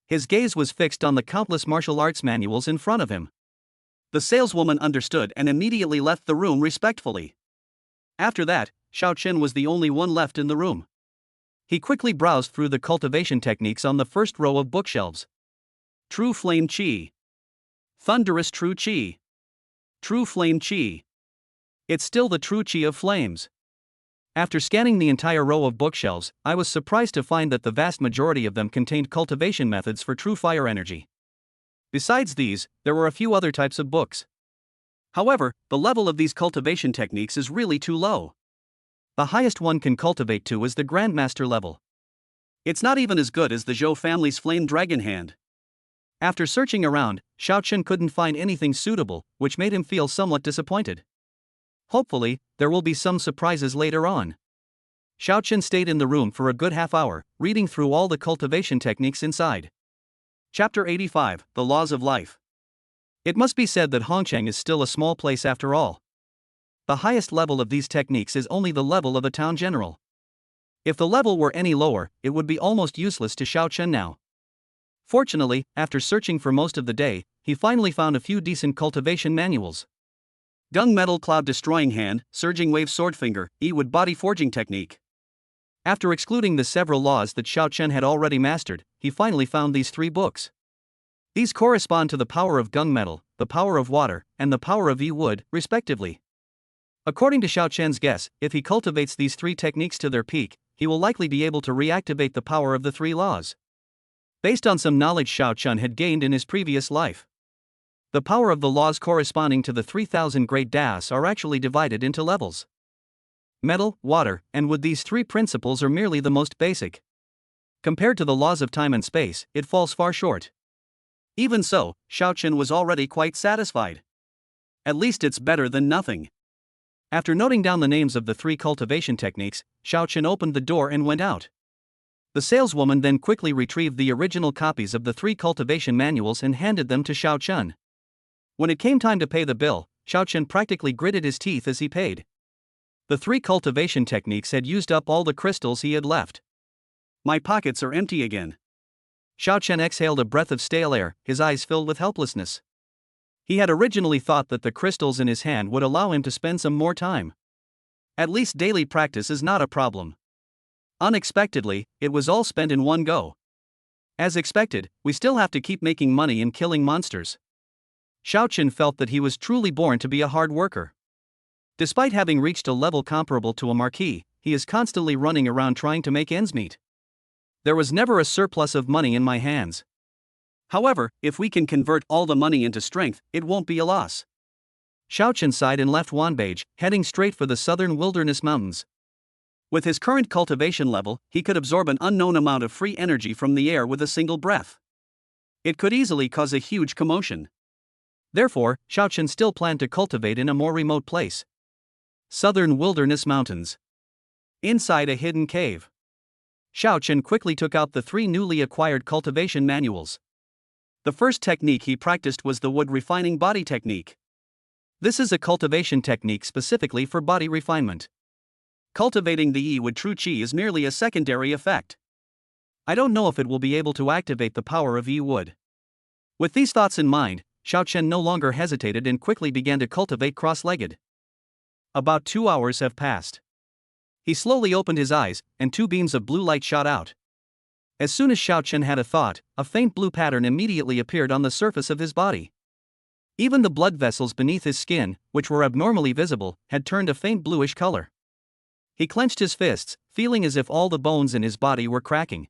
His gaze was fixed on the countless martial arts manuals in front of him. The saleswoman understood and immediately left the room respectfully. After that, Xiao Chen was the only one left in the room. He quickly browsed through the cultivation techniques on the first row of bookshelves. True Flame Qi. Thunderous True Qi. True Flame Qi. It's still the true Qi of flames. After scanning the entire row of bookshelves, I was surprised to find that the vast majority of them contained cultivation methods for true fire energy. Besides these, there were a few other types of books. However, the level of these cultivation techniques is really too low. The highest one can cultivate to is the Grandmaster level. It's not even as good as the Zhou family's Flame Dragon Hand. After searching around, Xiao Chen couldn't find anything suitable, which made him feel somewhat disappointed. Hopefully, there will be some surprises later on. Xiao Chen stayed in the room for a good half hour, reading through all the cultivation techniques inside. Chapter 85, The Laws of Life. It must be said that Hongcheng is still a small place after all. The highest level of these techniques is only the level of a town general. If the level were any lower, it would be almost useless to Xiao Chen now. Fortunately, after searching for most of the day, he finally found a few decent cultivation manuals. Gung Metal Cloud Destroying Hand, Surging Wave Sword Finger, E-Wood Body Forging Technique. After excluding the several laws that Xiao Chen had already mastered, he finally found these 3 books. These correspond to the power of gung metal, the power of water, and the power of E-Wood, respectively. According to Xiao Chen's guess, if he cultivates these 3 techniques to their peak, he will likely be able to reactivate the power of the 3 laws. Based on some knowledge Xiao Chen had gained in his previous life, the power of the laws corresponding to the 3,000 great Das are actually divided into levels. Metal, water, and wood. These 3 principles are merely the most basic. Compared to the laws of time and space, it falls far short. Even so, Xiao Chen was already quite satisfied. At least it's better than nothing. After noting down the names of the 3 cultivation techniques, Xiao Chen opened the door and went out. The saleswoman then quickly retrieved the original copies of the 3 cultivation manuals and handed them to Xiao Chen. When it came time to pay the bill, Xiao Chen practically gritted his teeth as he paid. The 3 cultivation techniques had used up all the crystals he had left. My pockets are empty again. Xiao Chen exhaled a breath of stale air, his eyes filled with helplessness. He had originally thought that the crystals in his hand would allow him to spend some more time. At least daily practice is not a problem. Unexpectedly, it was all spent in one go. As expected, we still have to keep making money and killing monsters. Xiao Chen felt that he was truly born to be a hard worker. Despite having reached a level comparable to a marquis, he is constantly running around trying to make ends meet. There was never a surplus of money in my hands. However, if we can convert all the money into strength, it won't be a loss. Xiao Chen sighed and left Wanbage, heading straight for the southern wilderness mountains. With his current cultivation level, he could absorb an unknown amount of free energy from the air with a single breath. It could easily cause a huge commotion. Therefore, Xiao Chen still planned to cultivate in a more remote place. Southern wilderness mountains. Inside a hidden cave. Xiao Chen quickly took out the 3 newly acquired cultivation manuals. The first technique he practiced was the wood refining body technique. This is a cultivation technique specifically for body refinement. Cultivating the E-Wood True Qi is merely a secondary effect. I don't know if it will be able to activate the power of E-Wood. With these thoughts in mind, Xiao Chen no longer hesitated and quickly began to cultivate cross-legged. About 2 hours have passed. He slowly opened his eyes, and 2 beams of blue light shot out. As soon as Xiao Chen had a thought, a faint blue pattern immediately appeared on the surface of his body. Even the blood vessels beneath his skin, which were abnormally visible, had turned a faint bluish color. He clenched his fists, feeling as if all the bones in his body were cracking.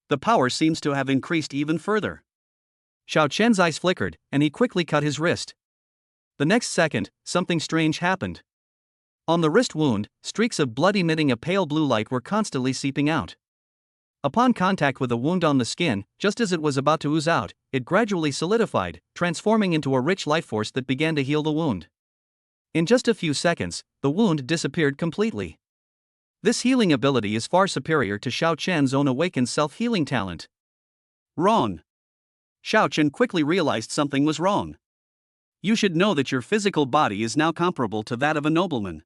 The power seems to have increased even further. Xiao Chen's eyes flickered, and he quickly cut his wrist. The next second, something strange happened. On the wrist wound, streaks of blood emitting a pale blue light were constantly seeping out. Upon contact with the wound on the skin, just as it was about to ooze out, it gradually solidified, transforming into a rich life force that began to heal the wound. In just a few seconds, the wound disappeared completely. This healing ability is far superior to Xiao Chen's own awakened self-healing talent. Wrong. Xiao Chen quickly realized something was wrong. You should know that your physical body is now comparable to that of a nobleman.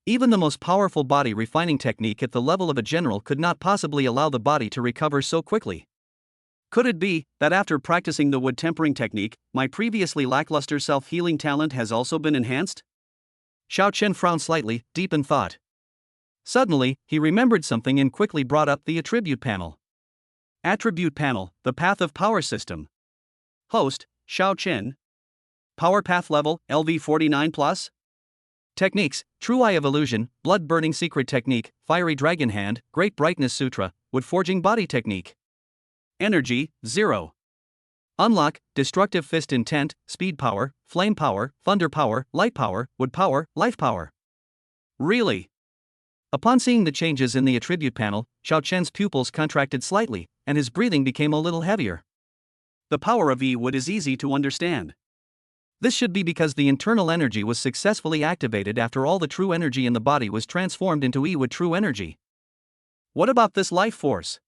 Even the most powerful body refining technique at the level of a general could not possibly allow the body to recover so quickly. Could it be that after practicing the wood tempering technique, my previously lackluster self-healing talent has also been enhanced? Xiao Chen frowned slightly, deep in thought. Suddenly, he remembered something and quickly brought up the attribute panel. Attribute panel, the path of power system. Host, Xiao Chen. Power path level, LV49+. Techniques: True Eye of Illusion, Blood Burning Secret Technique, Fiery Dragon Hand, Great Brightness Sutra, Wood Forging Body Technique. Energy, 0. Unlock: Destructive Fist Intent, Speed Power, Flame Power, Thunder Power, Light Power, Wood Power, Life Power. Really? Upon seeing the changes in the attribute panel, Xiao Chen's pupils contracted slightly, and his breathing became a little heavier. The power of E-Wood is easy to understand. This should be because the internal energy was successfully activated after all the true energy in the body was transformed into E-Wood true energy. What about this life force?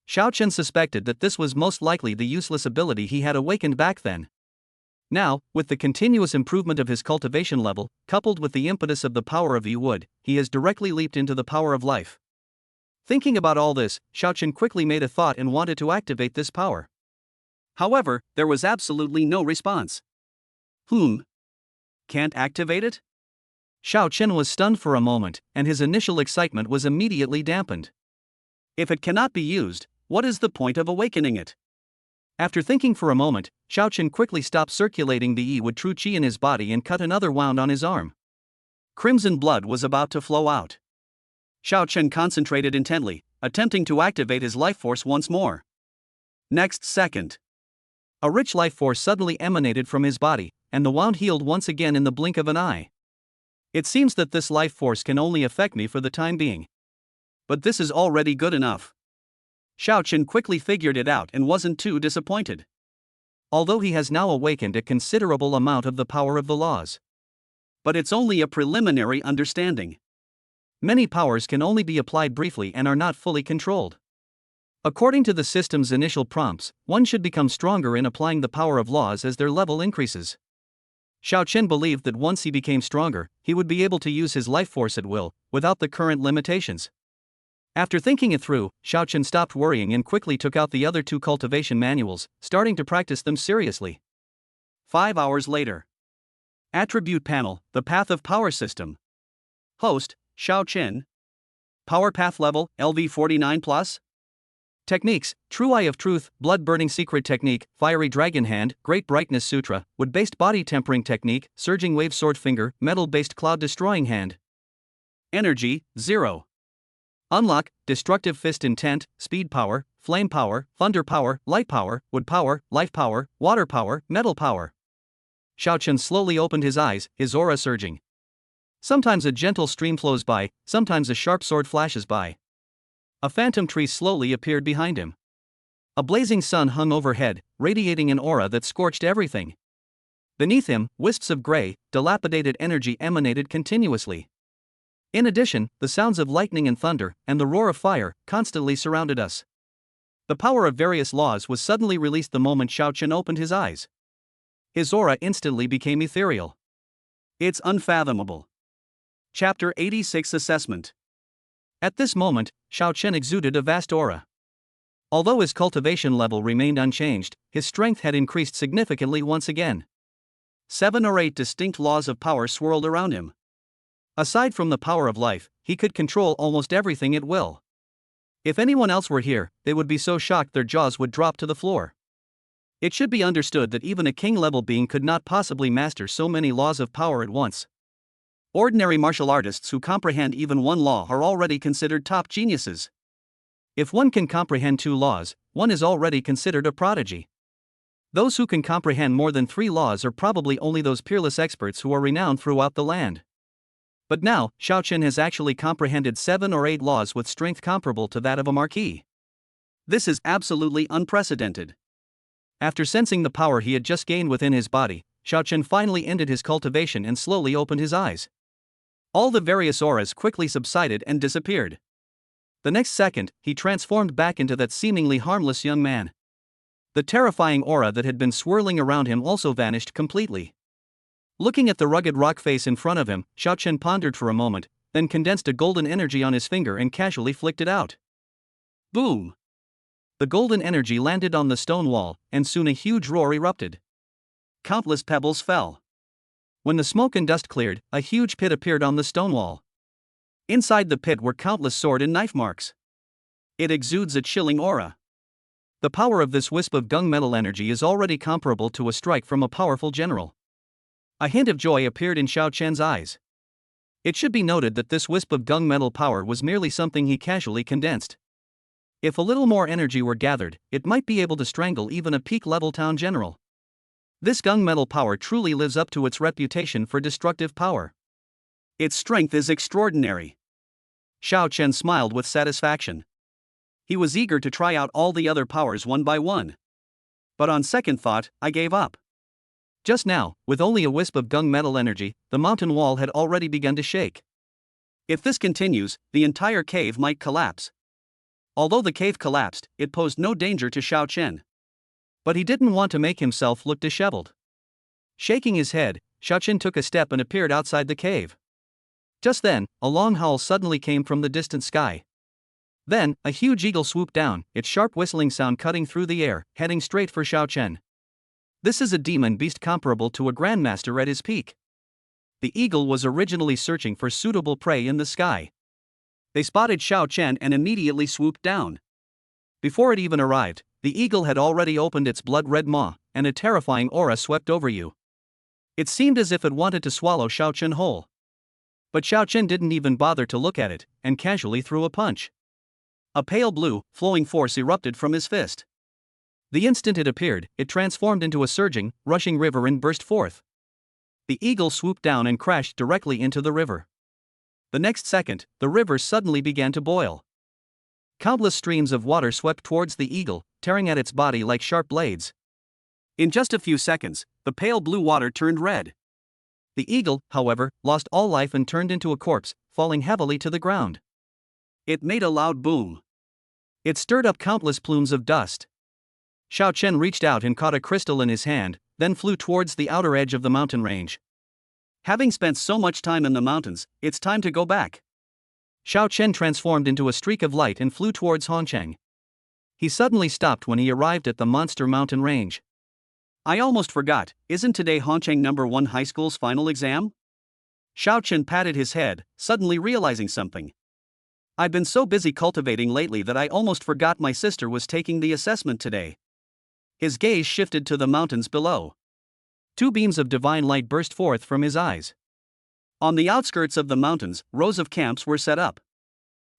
Xiao Chen suspected that this was most likely the useless ability he had awakened back then. Now, with the continuous improvement of his cultivation level, coupled with the impetus of the power of Wood, he has directly leaped into the power of life. Thinking about all this, Xiao Chen quickly made a thought and wanted to activate this power. However, there was absolutely no response. Can't activate it? Xiao Chen was stunned for a moment, and his initial excitement was immediately dampened. If it cannot be used, what is the point of awakening it? After thinking for a moment, Xiao Chen quickly stopped circulating the Wood true qi in his body and cut another wound on his arm. Crimson blood was about to flow out. Xiao Chen concentrated intently, attempting to activate his life force once more. Next second, a rich life force suddenly emanated from his body, and the wound healed once again in the blink of an eye. It seems that this life force can only affect me for the time being. But this is already good enough. Xiao Chen quickly figured it out and wasn't too disappointed. Although he has now awakened a considerable amount of the power of the laws. But it's only a preliminary understanding. Many powers can only be applied briefly and are not fully controlled. According to the system's initial prompts, one should become stronger in applying the power of laws as their level increases. Xiao Chen believed that once he became stronger, he would be able to use his life force at will, without the current limitations. After thinking it through, Xiao Chen stopped worrying and quickly took out the other two cultivation manuals, starting to practice them seriously. 5 hours later. Attribute panel, the Path of Power System. Host, Xiao Chen. Power Path Level, LV49+. Techniques: True Eye of Truth, Blood Burning Secret Technique, Fiery Dragon Hand, Great Brightness Sutra, Wood-based Body Tempering Technique, Surging Wave Sword Finger, Metal-based Cloud Destroying Hand. Energy, 0. Unlock: Destructive Fist Intent, Speed Power, Flame Power, Thunder Power, Light Power, Wood Power, Life Power, Water Power, Metal Power. Xiao Chen slowly opened his eyes, his aura surging. Sometimes a gentle stream flows by, sometimes a sharp sword flashes by. A phantom tree slowly appeared behind him. A blazing sun hung overhead, radiating an aura that scorched everything. Beneath him, wisps of gray, dilapidated energy emanated continuously. In addition, the sounds of lightning and thunder, and the roar of fire, constantly surrounded us. The power of various laws was suddenly released the moment Xiao Chen opened his eyes. His aura instantly became ethereal. It's unfathomable. Chapter 86 Assessment. At this moment, Xiao Chen exuded a vast aura. Although his cultivation level remained unchanged, his strength had increased significantly once again. 7 or 8 distinct laws of power swirled around him. Aside from the power of life, he could control almost everything at will. If anyone else were here, they would be so shocked their jaws would drop to the floor. It should be understood that even a king-level being could not possibly master so many laws of power at once. Ordinary martial artists who comprehend even one law are already considered top geniuses. If one can comprehend 2 laws, one is already considered a prodigy. Those who can comprehend more than 3 laws are probably only those peerless experts who are renowned throughout the land. But now, Xiao Chen has actually comprehended 7 or 8 laws with strength comparable to that of a marquis. This is absolutely unprecedented. After sensing the power he had just gained within his body, Xiao Chen finally ended his cultivation and slowly opened his eyes. All the various auras quickly subsided and disappeared. The next second, he transformed back into that seemingly harmless young man. The terrifying aura that had been swirling around him also vanished completely. Looking at the rugged rock face in front of him, Xiao Chen pondered for a moment, then condensed a golden energy on his finger and casually flicked it out. Boom! The golden energy landed on the stone wall, and soon a huge roar erupted. Countless pebbles fell. When the smoke and dust cleared, a huge pit appeared on the stone wall. Inside the pit were countless sword and knife marks. It exudes a chilling aura. The power of this wisp of gunmetal energy is already comparable to a strike from a powerful general. A hint of joy appeared in Xiao Chen's eyes. It should be noted that this wisp of gunmetal power was merely something he casually condensed. If a little more energy were gathered, it might be able to strangle even a peak-level town general. This gunmetal power truly lives up to its reputation for destructive power. Its strength is extraordinary. Xiao Chen smiled with satisfaction. He was eager to try out all the other powers one by one. But on second thought, I gave up. Just now, with only a wisp of gunmetal energy, the mountain wall had already begun to shake. If this continues, the entire cave might collapse. Although the cave collapsed, it posed no danger to Xiao Chen. But he didn't want to make himself look disheveled. Shaking his head, Xiao Chen took a step and appeared outside the cave. Just then, a long howl suddenly came from the distant sky. Then, a huge eagle swooped down, its sharp whistling sound cutting through the air, heading straight for Xiao Chen. This is a demon beast comparable to a grandmaster at his peak. The eagle was originally searching for suitable prey in the sky. They spotted Xiao Chen and immediately swooped down. Before it even arrived, the eagle had already opened its blood-red maw, and a terrifying aura swept over you. It seemed as if it wanted to swallow Xiao Chen whole. But Xiao Chen didn't even bother to look at it, and casually threw a punch. A pale blue, flowing force erupted from his fist. The instant it appeared, it transformed into a surging, rushing river and burst forth. The eagle swooped down and crashed directly into the river. The next second, the river suddenly began to boil. Countless streams of water swept towards the eagle, tearing at its body like sharp blades. In just a few seconds, the pale blue water turned red. The eagle, however, lost all life and turned into a corpse, falling heavily to the ground. It made a loud boom. It stirred up countless plumes of dust. Xiao Chen reached out and caught a crystal in his hand, then flew towards the outer edge of the mountain range. Having spent so much time in the mountains, it's time to go back. Xiao Chen transformed into a streak of light and flew towards Hongcheng. He suddenly stopped when he arrived at the monster mountain range. I almost forgot, isn't today Hongcheng No. 1 High School's final exam? Xiao Chen patted his head, suddenly realizing something. I've been so busy cultivating lately that I almost forgot my sister was taking the assessment today. His gaze shifted to the mountains below. Two beams of divine light burst forth from his eyes. On the outskirts of the mountains, rows of camps were set up.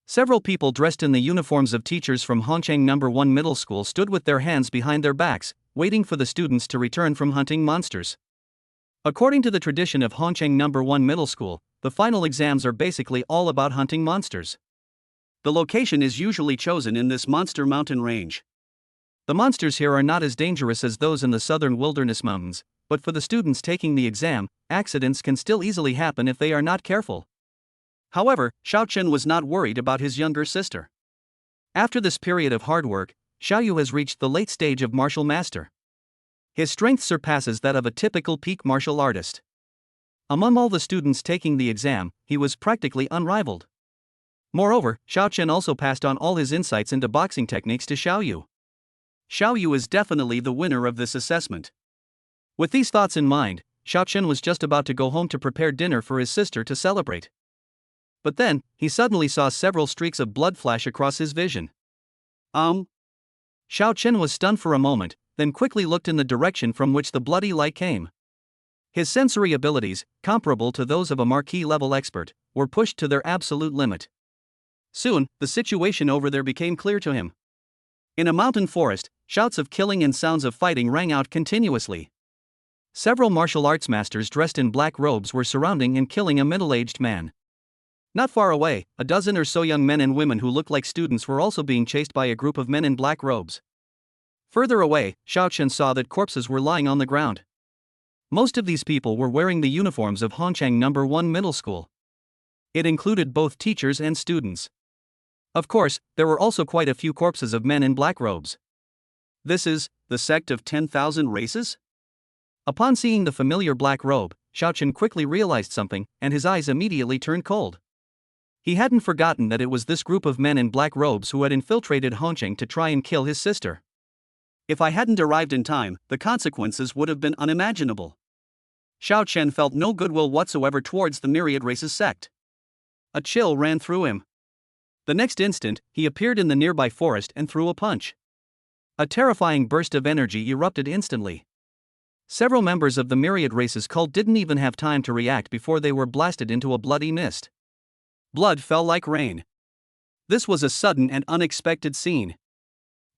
Several people dressed in the uniforms of teachers from Hongcheng No. 1 Middle School stood with their hands behind their backs, waiting for the students to return from hunting monsters. According to the tradition of Hongcheng No. 1 Middle School, the final exams are basically all about hunting monsters. The location is usually chosen in this monster mountain range. The monsters here are not as dangerous as those in the southern wilderness mountains, but for the students taking the exam, accidents can still easily happen if they are not careful. However, Xiao Chen was not worried about his younger sister. After this period of hard work, Xiao Yu has reached the late stage of martial master. His strength surpasses that of a typical peak martial artist. Among all the students taking the exam, he was practically unrivaled. Moreover, Xiao Chen also passed on all his insights into boxing techniques to Xiao Yu. Xiao Yu is definitely the winner of this assessment. With these thoughts in mind, Xiao Chen was just about to go home to prepare dinner for his sister to celebrate. But then, he suddenly saw several streaks of blood flash across his vision. Xiao Chen was stunned for a moment, then quickly looked in the direction from which the bloody light came. His sensory abilities, comparable to those of a marquee-level expert, were pushed to their absolute limit. Soon, the situation over there became clear to him. In a mountain forest, shouts of killing and sounds of fighting rang out continuously. Several martial arts masters dressed in black robes were surrounding and killing a middle-aged man. Not far away, a dozen or so young men and women who looked like students were also being chased by a group of men in black robes. Further away, Xiao Chen saw that corpses were lying on the ground. Most of these people were wearing the uniforms of Hongcheng No. 1 Middle School. It included both teachers and students. Of course, there were also quite a few corpses of men in black robes. This is the sect of 10,000 races? Upon seeing the familiar black robe, Xiao Chen quickly realized something, and his eyes immediately turned cold. He hadn't forgotten that it was this group of men in black robes who had infiltrated Hongcheng to try and kill his sister. If I hadn't arrived in time, the consequences would have been unimaginable. Xiao Chen felt no goodwill whatsoever towards the myriad races sect. A chill ran through him. The next instant, he appeared in the nearby forest and threw a punch. A terrifying burst of energy erupted instantly. Several members of the myriad races cult didn't even have time to react before they were blasted into a bloody mist. Blood fell like rain. This was a sudden and unexpected scene.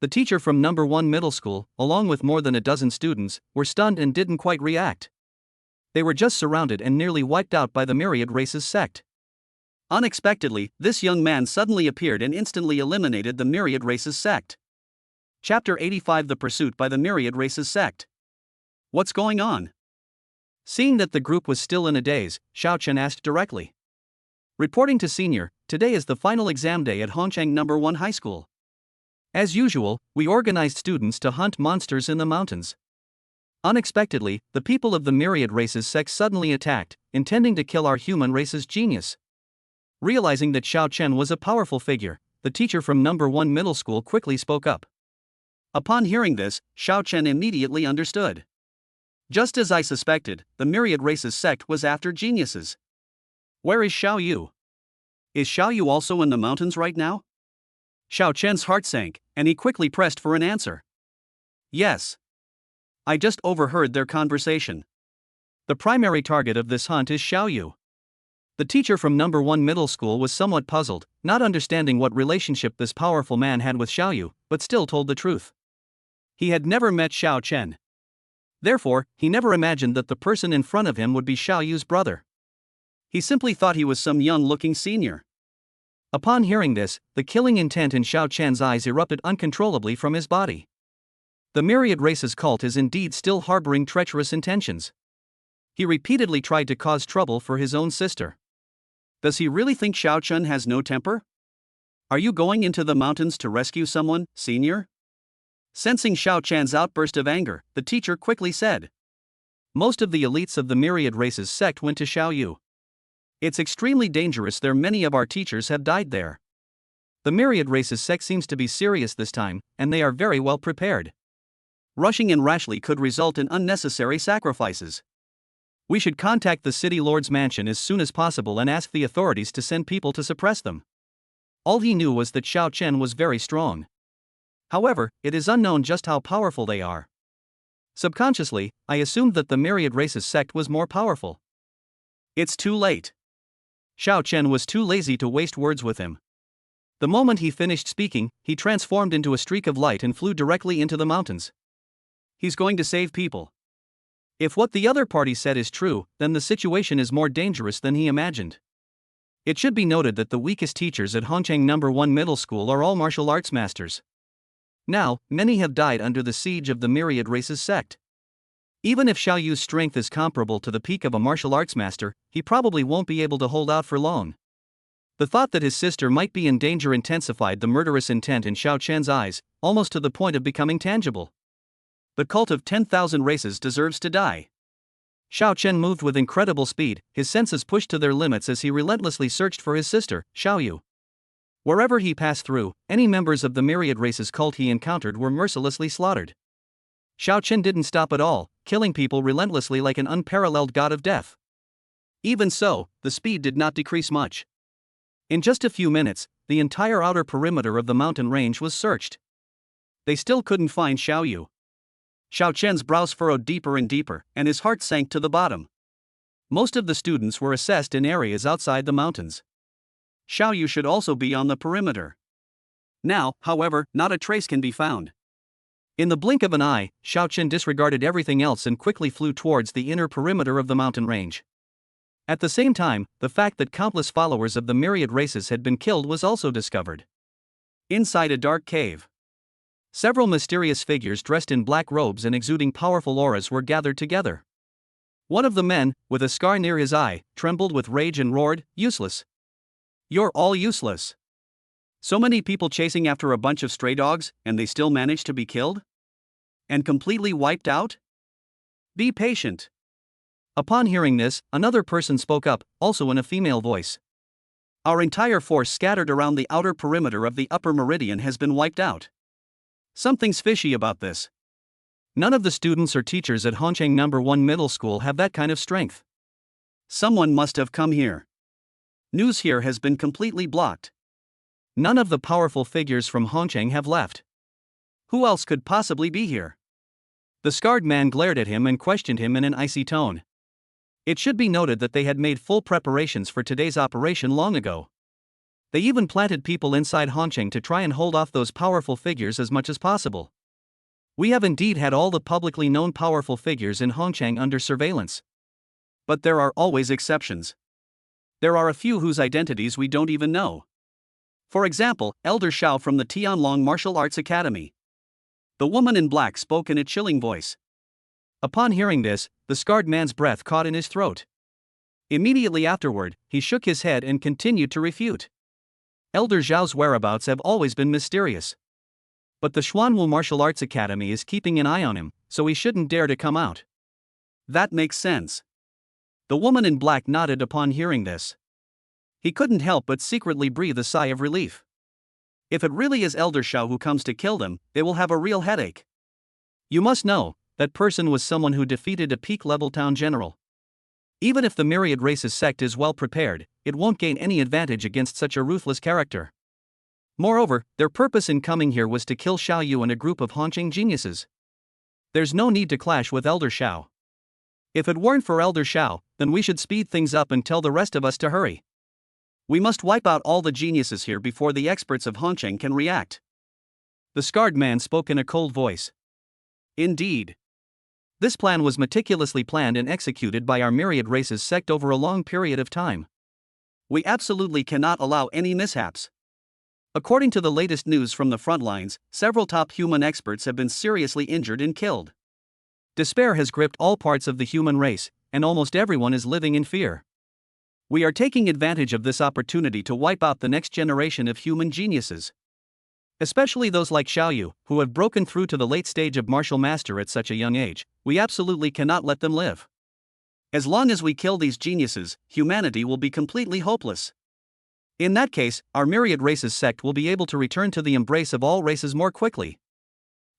The teacher from No. 1 Middle School, along with more than a dozen students, were stunned and didn't quite react. They were just surrounded and nearly wiped out by the myriad races sect. Unexpectedly, this young man suddenly appeared and instantly eliminated the myriad races sect. Chapter 85: The Pursuit by the Myriad Races Sect. What's going on? Seeing that the group was still in a daze, Xiao Chen asked directly. Reporting to Senior, today is the final exam day at Hongcheng No. 1 High School. As usual, we organized students to hunt monsters in the mountains. Unexpectedly, the people of the myriad races sect suddenly attacked, intending to kill our human race's genius. Realizing that Xiao Chen was a powerful figure, the teacher from number 1 middle school quickly spoke up. Upon hearing this, Xiao Chen immediately understood. Just as I suspected, the myriad races sect was after geniuses. Where is Xiao Yu? Is Xiao Yu also in the mountains right now? Xiao Chen's heart sank, and he quickly pressed for an answer. Yes. I just overheard their conversation. The primary target of this hunt is Xiao Yu. The teacher from number 1 middle school was somewhat puzzled, not understanding what relationship this powerful man had with Xiao Yu, but still told the truth. He had never met Xiao Chen. Therefore, he never imagined that the person in front of him would be Xiao Yu's brother. He simply thought he was some young-looking senior. Upon hearing this, the killing intent in Xiao Chen's eyes erupted uncontrollably from his body. The myriad races cult is indeed still harboring treacherous intentions. He repeatedly tried to cause trouble for his own sister. Does he really think Xiao Chen has no temper? Are you going into the mountains to rescue someone, senior? Sensing Xiao Chen's outburst of anger, the teacher quickly said. Most of the elites of the myriad races sect went to Xiao Yu. It's extremely dangerous there, many of our teachers have died there. The myriad races sect seems to be serious this time, and they are very well prepared. Rushing in rashly could result in unnecessary sacrifices. We should contact the city lord's mansion as soon as possible and ask the authorities to send people to suppress them. All he knew was that Xiao Chen was very strong. However, it is unknown just how powerful they are. Subconsciously, I assumed that the myriad races sect was more powerful. It's too late. Xiao Chen was too lazy to waste words with him. The moment he finished speaking, he transformed into a streak of light and flew directly into the mountains. He's going to save people. If what the other party said is true, then the situation is more dangerous than he imagined. It should be noted that the weakest teachers at Hongcheng number 1 middle school are all martial arts masters. Now, many have died under the siege of the myriad races sect. Even if Xiao Yu's strength is comparable to the peak of a martial arts master, he probably won't be able to hold out for long. The thought that his sister might be in danger intensified the murderous intent in Xiao Chen's eyes, almost to the point of becoming tangible. The cult of 10,000 races deserves to die. Xiao Chen moved with incredible speed, his senses pushed to their limits as he relentlessly searched for his sister, Xiao Yu. Wherever he passed through, any members of the myriad races cult he encountered were mercilessly slaughtered. Xiao Chen didn't stop at all, killing people relentlessly like an unparalleled god of death. Even so, the speed did not decrease much. In just a few minutes, the entire outer perimeter of the mountain range was searched. They still couldn't find Xiao Yu. Xiao Chen's brows furrowed deeper and deeper, and his heart sank to the bottom. Most of the students were assessed in areas outside the mountains. Xiao Yu should also be on the perimeter. Now, however, not a trace can be found. In the blink of an eye, Xiao Chen disregarded everything else and quickly flew towards the inner perimeter of the mountain range. At the same time, the fact that countless followers of the myriad races had been killed was also discovered. Inside a dark cave, several mysterious figures dressed in black robes and exuding powerful auras were gathered together. One of the men, with a scar near his eye, trembled with rage and roared, "Useless! You're all useless! So many people chasing after a bunch of stray dogs, and they still manage to be killed? And completely wiped out? Be patient." Upon hearing this, another person spoke up, also in a female voice. "Our entire force scattered around the outer perimeter of the upper meridian has been wiped out. Something's fishy about this. None of the students or teachers at Hongcheng number 1 middle school have that kind of strength. Someone must have come here. News here has been completely blocked. None of the powerful figures from Hongcheng have left. Who else could possibly be here?" The scarred man glared at him and questioned him in an icy tone. It should be noted that they had made full preparations for today's operation long ago. They even planted people inside Hongcheng to try and hold off those powerful figures as much as possible. We have indeed had all the publicly known powerful figures in Hongcheng under surveillance. But there are always exceptions. There are a few whose identities we don't even know. For example, Elder Xiao from the Tianlong Martial Arts Academy. The woman in black spoke in a chilling voice. Upon hearing this, the scarred man's breath caught in his throat. Immediately afterward, he shook his head and continued to refute. Elder Zhao's whereabouts have always been mysterious. But the Xuanwu Martial Arts Academy is keeping an eye on him, so he shouldn't dare to come out. That makes sense. The woman in black nodded upon hearing this. He couldn't help but secretly breathe a sigh of relief. If it really is Elder Shao who comes to kill them, they will have a real headache. You must know, that person was someone who defeated a peak-level town general. Even if the Myriad Races sect is well prepared, it won't gain any advantage against such a ruthless character. Moreover, their purpose in coming here was to kill Xiao Yu and a group of Hongqing geniuses. There's no need to clash with Elder Shao. If it weren't for Elder Shao, then we should speed things up and tell the rest of us to hurry. We must wipe out all the geniuses here before the experts of Hongqing can react. The scarred man spoke in a cold voice. Indeed. This plan was meticulously planned and executed by our Myriad Races sect over a long period of time. We absolutely cannot allow any mishaps. According to the latest news from the front lines, several top human experts have been seriously injured and killed. Despair has gripped all parts of the human race, and almost everyone is living in fear. We are taking advantage of this opportunity to wipe out the next generation of human geniuses. Especially those like Xiao Yu, who have broken through to the late stage of martial master at such a young age. We absolutely cannot let them live. As long as we kill these geniuses, humanity will be completely hopeless. In that case, our Myriad Races sect will be able to return to the embrace of all races more quickly.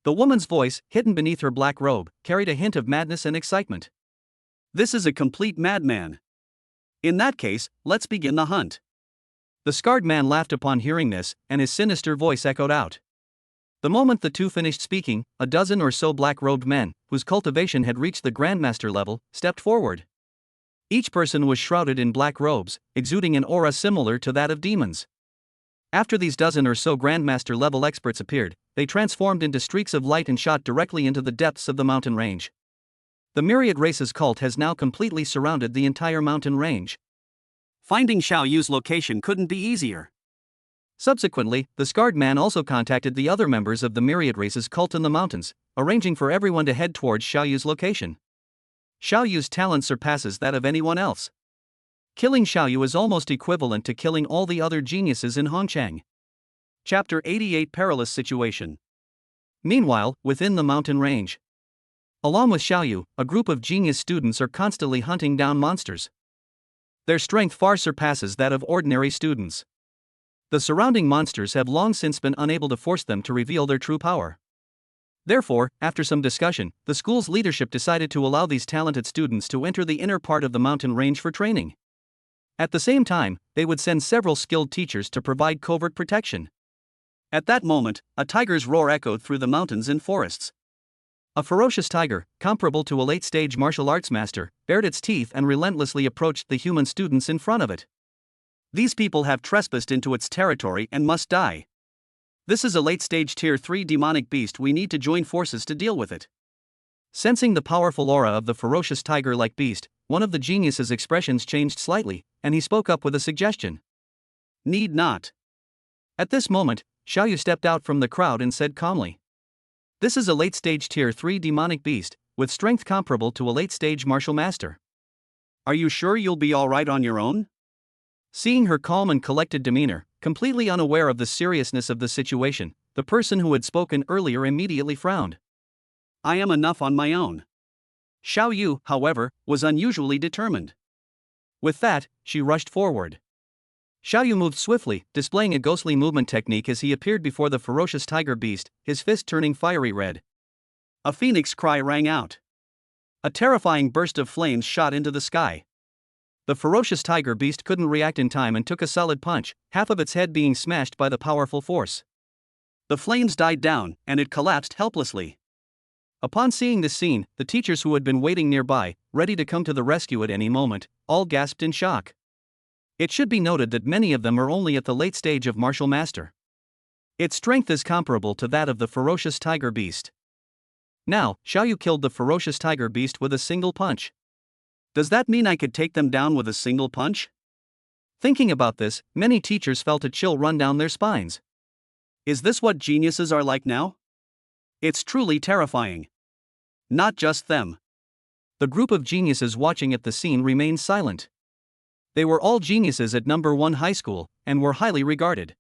The woman's voice, hidden beneath her black robe, carried a hint of madness and excitement. This is a complete madman. In that case, let's begin the hunt. The scarred man laughed upon hearing this, and his sinister voice echoed out. The moment the two finished speaking, a dozen or so black-robed men, whose cultivation had reached the Grandmaster level, stepped forward. Each person was shrouded in black robes, exuding an aura similar to that of demons. After these dozen or so Grandmaster level experts appeared, they transformed into streaks of light and shot directly into the depths of the mountain range. The Myriad Races cult has now completely surrounded the entire mountain range. Finding Xiao Yu's location couldn't be easier. Subsequently, the scarred man also contacted the other members of the Myriad Races cult in the mountains, arranging for everyone to head towards Xiao Yu's location. Xiao Yu's talent surpasses that of anyone else. Killing Xiao Yu is almost equivalent to killing all the other geniuses in Hongqiang. Chapter 88 Perilous Situation. Meanwhile, within the mountain range. Along with Xiao Yu, a group of genius students are constantly hunting down monsters. Their strength far surpasses that of ordinary students. The surrounding monsters have long since been unable to force them to reveal their true power. Therefore, after some discussion, the school's leadership decided to allow these talented students to enter the inner part of the mountain range for training. At the same time, they would send several skilled teachers to provide covert protection. At that moment, a tiger's roar echoed through the mountains and forests. A ferocious tiger, comparable to a late-stage martial arts master, bared its teeth and relentlessly approached the human students in front of it. These people have trespassed into its territory and must die. This is a late-stage Tier 3 demonic beast. We need to join forces to deal with it. Sensing the powerful aura of the ferocious tiger-like beast, one of the geniuses' expressions changed slightly, and he spoke up with a suggestion. Need not. At this moment, Xiao Yu stepped out from the crowd and said calmly. This is a late-stage Tier 3 demonic beast, with strength comparable to a late-stage martial master. Are you sure you'll be alright on your own? Seeing her calm and collected demeanor, completely unaware of the seriousness of the situation, the person who had spoken earlier immediately frowned. I am enough on my own. Xiao Yu, however, was unusually determined. With that, she rushed forward. Xiao Yu moved swiftly, displaying a ghostly movement technique as he appeared before the ferocious tiger beast, his fist turning fiery red. A phoenix cry rang out. A terrifying burst of flames shot into the sky. The ferocious tiger beast couldn't react in time and took a solid punch, half of its head being smashed by the powerful force. The flames died down, and it collapsed helplessly. Upon seeing this scene, the teachers who had been waiting nearby, ready to come to the rescue at any moment, all gasped in shock. It should be noted that many of them are only at the late stage of martial master. Its strength is comparable to that of the ferocious tiger beast. Now, Xiao Yu killed the ferocious tiger beast with a single punch. Does that mean I could take them down with a single punch? Thinking about this, many teachers felt a chill run down their spines. Is this what geniuses are like now? It's truly terrifying. Not just them. The group of geniuses watching at the scene remained silent. They were all geniuses at number 1 high school, and were highly regarded.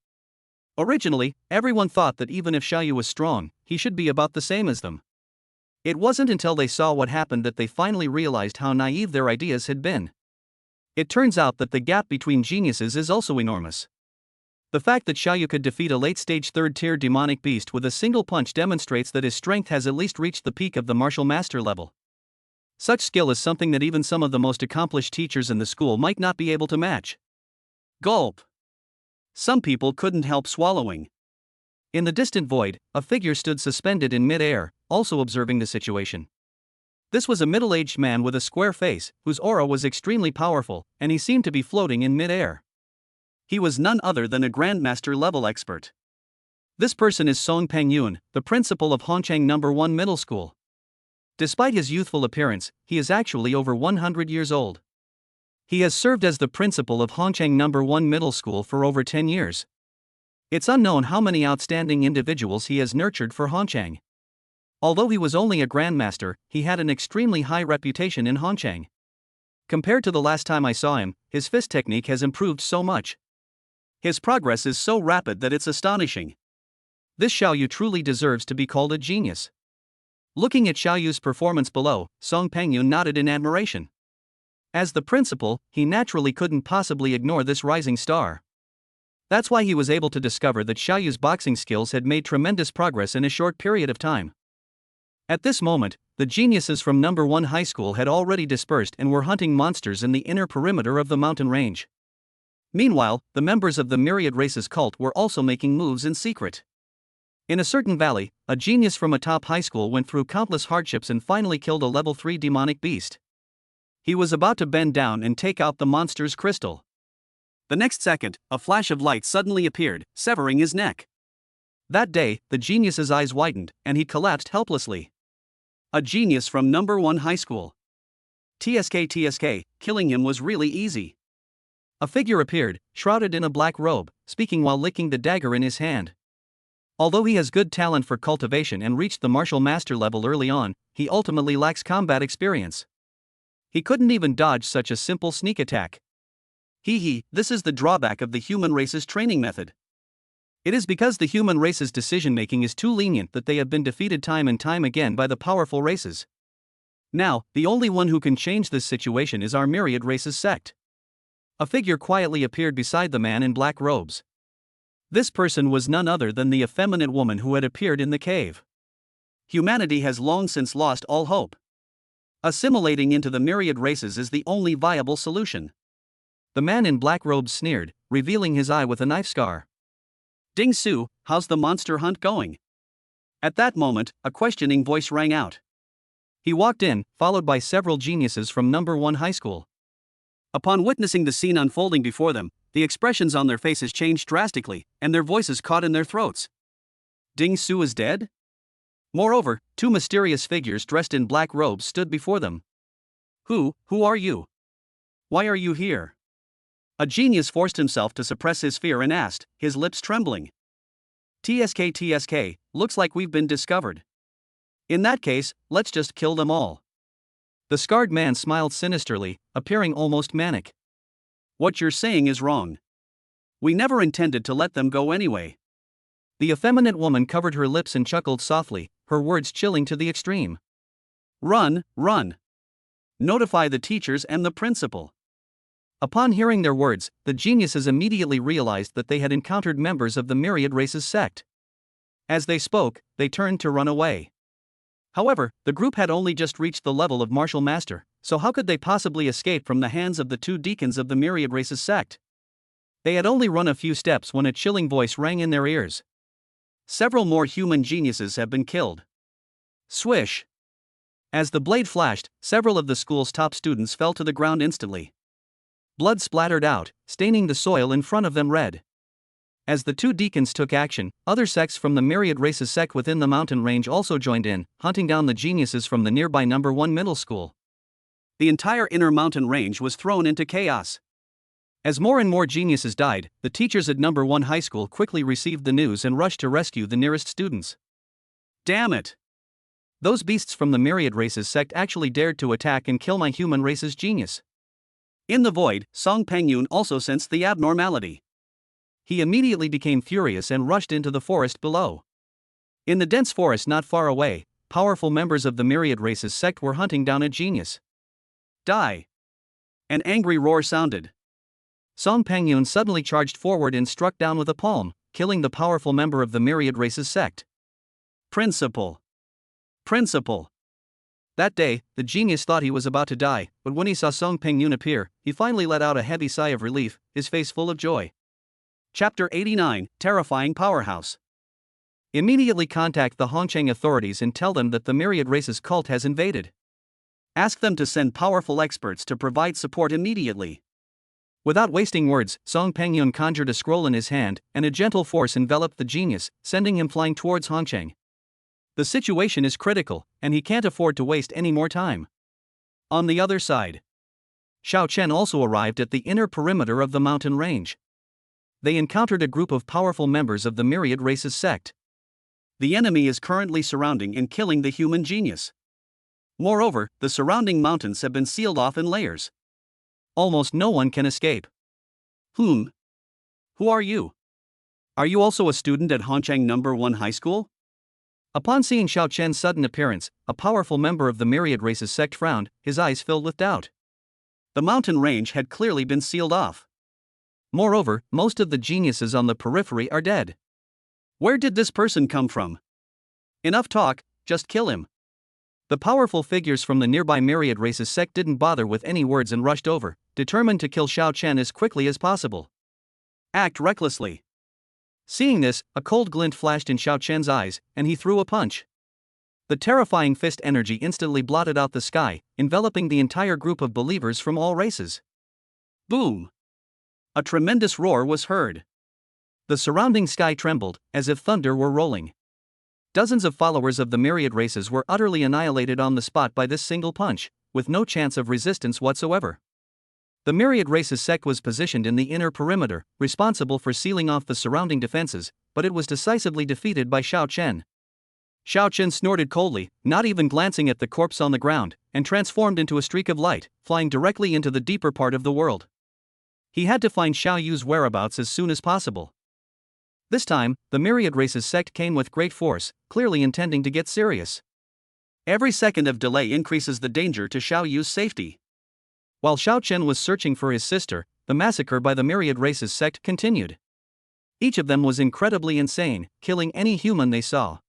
Originally, everyone thought that even if Xiaoyu was strong, he should be about the same as them. It wasn't until they saw what happened that they finally realized how naive their ideas had been. It turns out that the gap between geniuses is also enormous. The fact that Xiaoyu could defeat a late-stage third-tier demonic beast with a single punch demonstrates that his strength has at least reached the peak of the martial master level. Such skill is something that even some of the most accomplished teachers in the school might not be able to match. Gulp. Some people couldn't help swallowing. In the distant void, a figure stood suspended in mid-air, also observing the situation. This was a middle-aged man with a square face, whose aura was extremely powerful, and he seemed to be floating in mid-air. He was none other than a Grandmaster-level expert. This person is Song Pangyun, the principal of Hongchang No. 1 Middle School. Despite his youthful appearance, he is actually over 100 years old. He has served as the principal of Hongchang No. 1 Middle School for over 10 years. It's unknown how many outstanding individuals he has nurtured for Hongchang. Although he was only a grandmaster, he had an extremely high reputation in Hongchang. Compared to the last time I saw him, his fist technique has improved so much. His progress is so rapid that it's astonishing. This Xiaoyu truly deserves to be called a genius. Looking at Xiaoyu's performance below, Song Pangyun nodded in admiration. As the principal, he naturally couldn't possibly ignore this rising star. That's why he was able to discover that Xiaoyu's boxing skills had made tremendous progress in a short period of time. At this moment, the geniuses from No. 1 High School had already dispersed and were hunting monsters in the inner perimeter of the mountain range. Meanwhile, the members of the Myriad Races cult were also making moves in secret. In a certain valley, a genius from a top high school went through countless hardships and finally killed a level 3 demonic beast. He was about to bend down and take out the monster's crystal. The next second, a flash of light suddenly appeared, severing his neck. That day, the genius's eyes widened, and he collapsed helplessly. A genius from No. 1 High School. TSK, killing him was really easy. A figure appeared, shrouded in a black robe, speaking while licking the dagger in his hand. Although he has good talent for cultivation and reached the martial master level early on, he ultimately lacks combat experience. He couldn't even dodge such a simple sneak attack. This is the drawback of the human race's training method. It is because the human race's decision-making is too lenient that they have been defeated time and time again by the powerful races. Now, the only one who can change this situation is our Myriad Races sect. A figure quietly appeared beside the man in black robes. This person was none other than the effeminate woman who had appeared in the cave. Humanity has long since lost all hope. Assimilating into the Myriad Races is the only viable solution. The man in black robes sneered, revealing his eye with a knife scar. Ding Su, how's the monster hunt going? At that moment, a questioning voice rang out. He walked in, followed by several geniuses from No. 1 High School. Upon witnessing the scene unfolding before them, the expressions on their faces changed drastically, and their voices caught in their throats. Ding Su is dead? Moreover, two mysterious figures dressed in black robes stood before them. Who are you? Why are you here? A genius forced himself to suppress his fear and asked, his lips trembling. TSK, looks like we've been discovered. In that case, let's just kill them all. The scarred man smiled sinisterly, appearing almost manic. What you're saying is wrong. We never intended to let them go anyway. The effeminate woman covered her lips and chuckled softly, her words chilling to the extreme. Run. Notify the teachers and the principal. Upon hearing their words, the geniuses immediately realized that they had encountered members of the Myriad Races sect. As they spoke, they turned to run away. However, the group had only just reached the level of martial master, so how could they possibly escape from the hands of the two deacons of the Myriad Races sect? They had only run a few steps when a chilling voice rang in their ears. Several more human geniuses have been killed. Swish! As the blade flashed, several of the school's top students fell to the ground instantly. Blood splattered out, staining the soil in front of them red. As the two deacons took action, other sects from the Myriad Races sect within the mountain range also joined in, hunting down the geniuses from the nearby No. 1 Middle School. The entire inner mountain range was thrown into chaos. As more and more geniuses died, the teachers at No. 1 High School quickly received the news and rushed to rescue the nearest students. Damn it! Those beasts from the Myriad Races sect actually dared to attack and kill my human race's genius. In the void, Song Pangyun also sensed the abnormality. He immediately became furious and rushed into the forest below. In the dense forest not far away, powerful members of the Myriad Races sect were hunting down a genius. Die! An angry roar sounded. Song Pangyun suddenly charged forward and struck down with a palm, killing the powerful member of the Myriad Races sect. Principal! Principal! That day, the genius thought he was about to die, but when he saw Song Pangyun appear, he finally let out a heavy sigh of relief, his face full of joy. Chapter 89, Terrifying Powerhouse. Immediately contact the Hongcheng authorities and tell them that the Myriad Races cult has invaded. Ask them to send powerful experts to provide support immediately. Without wasting words, Song Pangyun conjured a scroll in his hand, and a gentle force enveloped the genius, sending him flying towards Hongcheng. The situation is critical, and he can't afford to waste any more time. On the other side, Xiao Chen also arrived at the inner perimeter of the mountain range. They encountered a group of powerful members of the Myriad Races sect. The enemy is currently surrounding and killing the human genius. Moreover, the surrounding mountains have been sealed off in layers. Almost no one can escape. Who are you? Are you also a student at Hongcheng No. 1 High School? Upon seeing Xiao Chen's sudden appearance, a powerful member of the Myriad Races sect frowned, his eyes filled with doubt. The mountain range had clearly been sealed off. Moreover, most of the geniuses on the periphery are dead. Where did this person come from? Enough talk, just kill him. The powerful figures from the nearby Myriad Races sect didn't bother with any words and rushed over, determined to kill Xiao Chen as quickly as possible. Act recklessly. Seeing this, a cold glint flashed in Xiao Chen's eyes, and he threw a punch. The terrifying fist energy instantly blotted out the sky, enveloping the entire group of believers from all races. Boom! A tremendous roar was heard. The surrounding sky trembled, as if thunder were rolling. Dozens of followers of the Myriad Races were utterly annihilated on the spot by this single punch, with no chance of resistance whatsoever. The Myriad Races sect was positioned in the inner perimeter, responsible for sealing off the surrounding defenses, but it was decisively defeated by Xiao Chen. Xiao Chen snorted coldly, not even glancing at the corpse on the ground, and transformed into a streak of light, flying directly into the deeper part of the world. He had to find Xiao Yu's whereabouts as soon as possible. This time, the Myriad Races sect came with great force, clearly intending to get serious. Every second of delay increases the danger to Xiao Yu's safety. While Xiao Chen was searching for his sister, the massacre by the Myriad Races sect continued. Each of them was incredibly insane, killing any human they saw.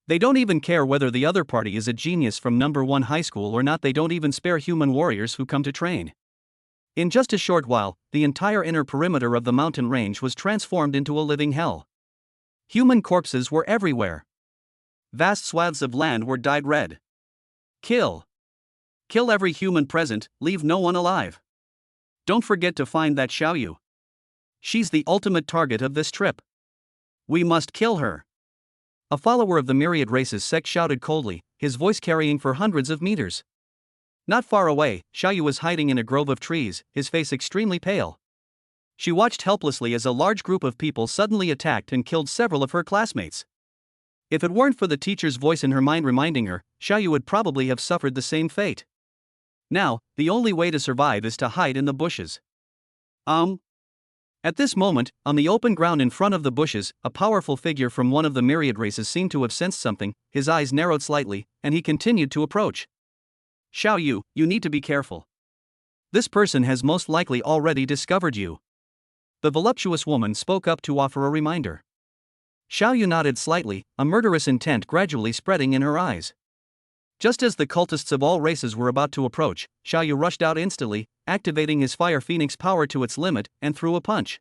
They don't even care whether the other party is a genius from No. 1 High School or not. They don't even spare human warriors who come to train. In just a short while, the entire inner perimeter of the mountain range was transformed into a living hell. Human corpses were everywhere. Vast swaths of land were dyed red. Kill! Kill every human present, leave no one alive. Don't forget to find that Xiao Yu. She's the ultimate target of this trip. We must kill her. A follower of the Myriad Races sect shouted coldly, his voice carrying for hundreds of meters. Not far away, Xiao Yu was hiding in a grove of trees, his face extremely pale. She watched helplessly as a large group of people suddenly attacked and killed several of her classmates. If it weren't for the teacher's voice in her mind reminding her, Xiao Yu would probably have suffered the same fate. Now, the only way to survive is to hide in the bushes. At this moment, on the open ground in front of the bushes, a powerful figure from one of the Myriad Races seemed to have sensed something, his eyes narrowed slightly, and he continued to approach. Xiao Yu, you need to be careful. This person has most likely already discovered you. The voluptuous woman spoke up to offer a reminder. Xiao Yu nodded slightly, a murderous intent gradually spreading in her eyes. Just as the cultists of all races were about to approach, Xiao Yu rushed out instantly, activating his Fire Phoenix power to its limit, and threw a punch.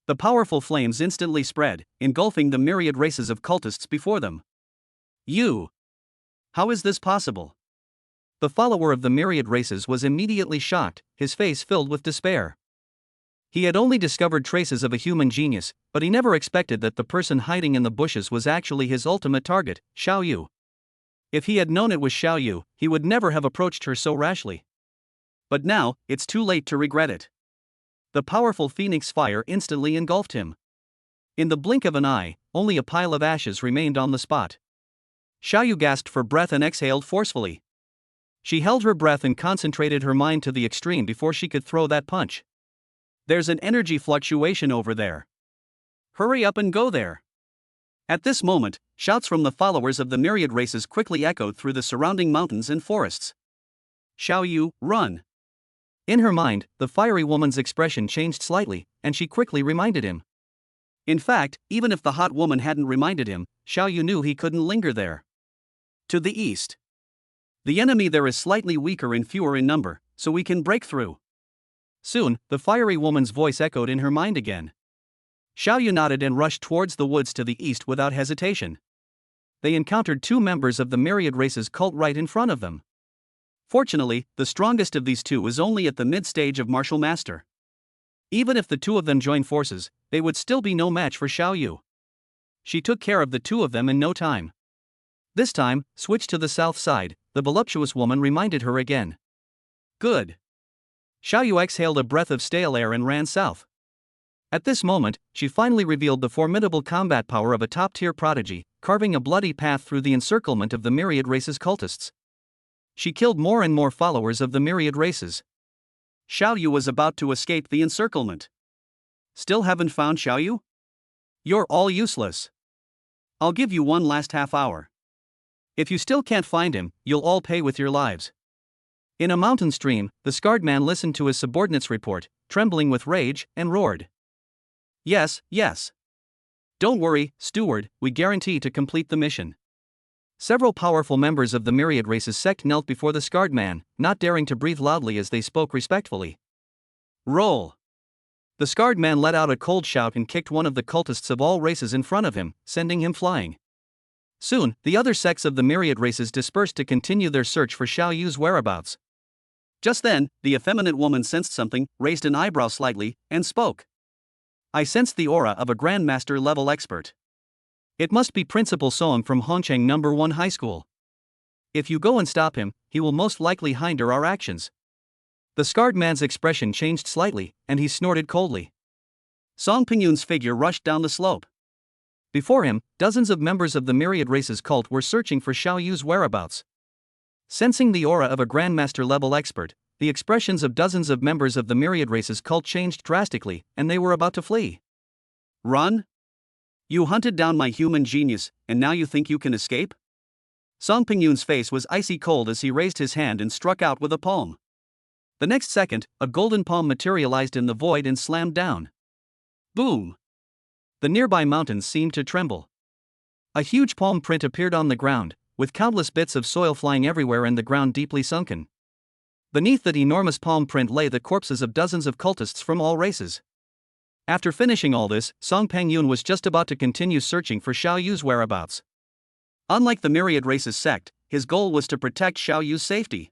The powerful flames instantly spread, engulfing the myriad races of cultists before them. You! How is this possible? The follower of the myriad races was immediately shocked, his face filled with despair. He had only discovered traces of a human genius, but he never expected that the person hiding in the bushes was actually his ultimate target, Xiao Yu. If he had known it was Xiao Yu, he would never have approached her so rashly. But now, it's too late to regret it. The powerful phoenix fire instantly engulfed him. In the blink of an eye, only a pile of ashes remained on the spot. Xiao Yu gasped for breath and exhaled forcefully. She held her breath and concentrated her mind to the extreme before she could throw that punch. There's an energy fluctuation over there. Hurry up and go there. At this moment, shouts from the followers of the myriad races quickly echoed through the surrounding mountains and forests. Xiao Yu, run! In her mind, the fiery woman's expression changed slightly, and she quickly reminded him. In fact, even if the hot woman hadn't reminded him, Xiao Yu knew he couldn't linger there. To the east. The enemy there is slightly weaker and fewer in number, so we can break through. Soon, the fiery woman's voice echoed in her mind again. Xiao Yu nodded and rushed towards the woods to the east without hesitation. They encountered two members of the myriad race's cult right in front of them. Fortunately, the strongest of these two was only at the mid-stage of martial master. Even if the two of them joined forces, they would still be no match for Xiao Yu. She took care of the two of them in no time. This time, switched to the south side, the voluptuous woman reminded her again. Good. Xiao Yu exhaled a breath of stale air and ran south. At this moment, she finally revealed the formidable combat power of a top-tier prodigy, carving a bloody path through the encirclement of the myriad race's cultists. She killed more and more followers of the myriad races. Xiao Yu was about to escape the encirclement. Still haven't found Xiao Yu? You're all useless. I'll give you one last half hour. If you still can't find him, you'll all pay with your lives. In a mountain stream, the scarred man listened to his subordinate's report, trembling with rage, and roared. Yes, yes. Don't worry, steward, we guarantee to complete the mission. Several powerful members of the myriad race's sect knelt before the scarred man, not daring to breathe loudly as they spoke respectfully. Roll. The scarred man let out a cold shout and kicked one of the cultists of all races in front of him, sending him flying. Soon, the other sects of the myriad races dispersed to continue their search for Xiao Yu's whereabouts. Just then, the effeminate woman sensed something, raised an eyebrow slightly, and spoke. I sensed the aura of a Grandmaster level expert. It must be Principal Song from Hongcheng No. 1 High School. If you go and stop him, he will most likely hinder our actions. The scarred man's expression changed slightly, and he snorted coldly. Song Pingyun's figure rushed down the slope. Before him, dozens of members of the myriad race's cult were searching for Xiao Yu's whereabouts. Sensing the aura of a Grandmaster level expert, the expressions of dozens of members of the myriad race's cult changed drastically, and they were about to flee. Run? You hunted down my human genius, and now you think you can escape? Song Pingyun's face was icy cold as he raised his hand and struck out with a palm. The next second, a golden palm materialized in the void and slammed down. Boom! The nearby mountains seemed to tremble. A huge palm print appeared on the ground, with countless bits of soil flying everywhere and the ground deeply sunken. Beneath that enormous palm print lay the corpses of dozens of cultists from all races. After finishing all this, Song Pangyun was just about to continue searching for Xiao Yu's whereabouts. Unlike the myriad race's sect, his goal was to protect Xiao Yu's safety.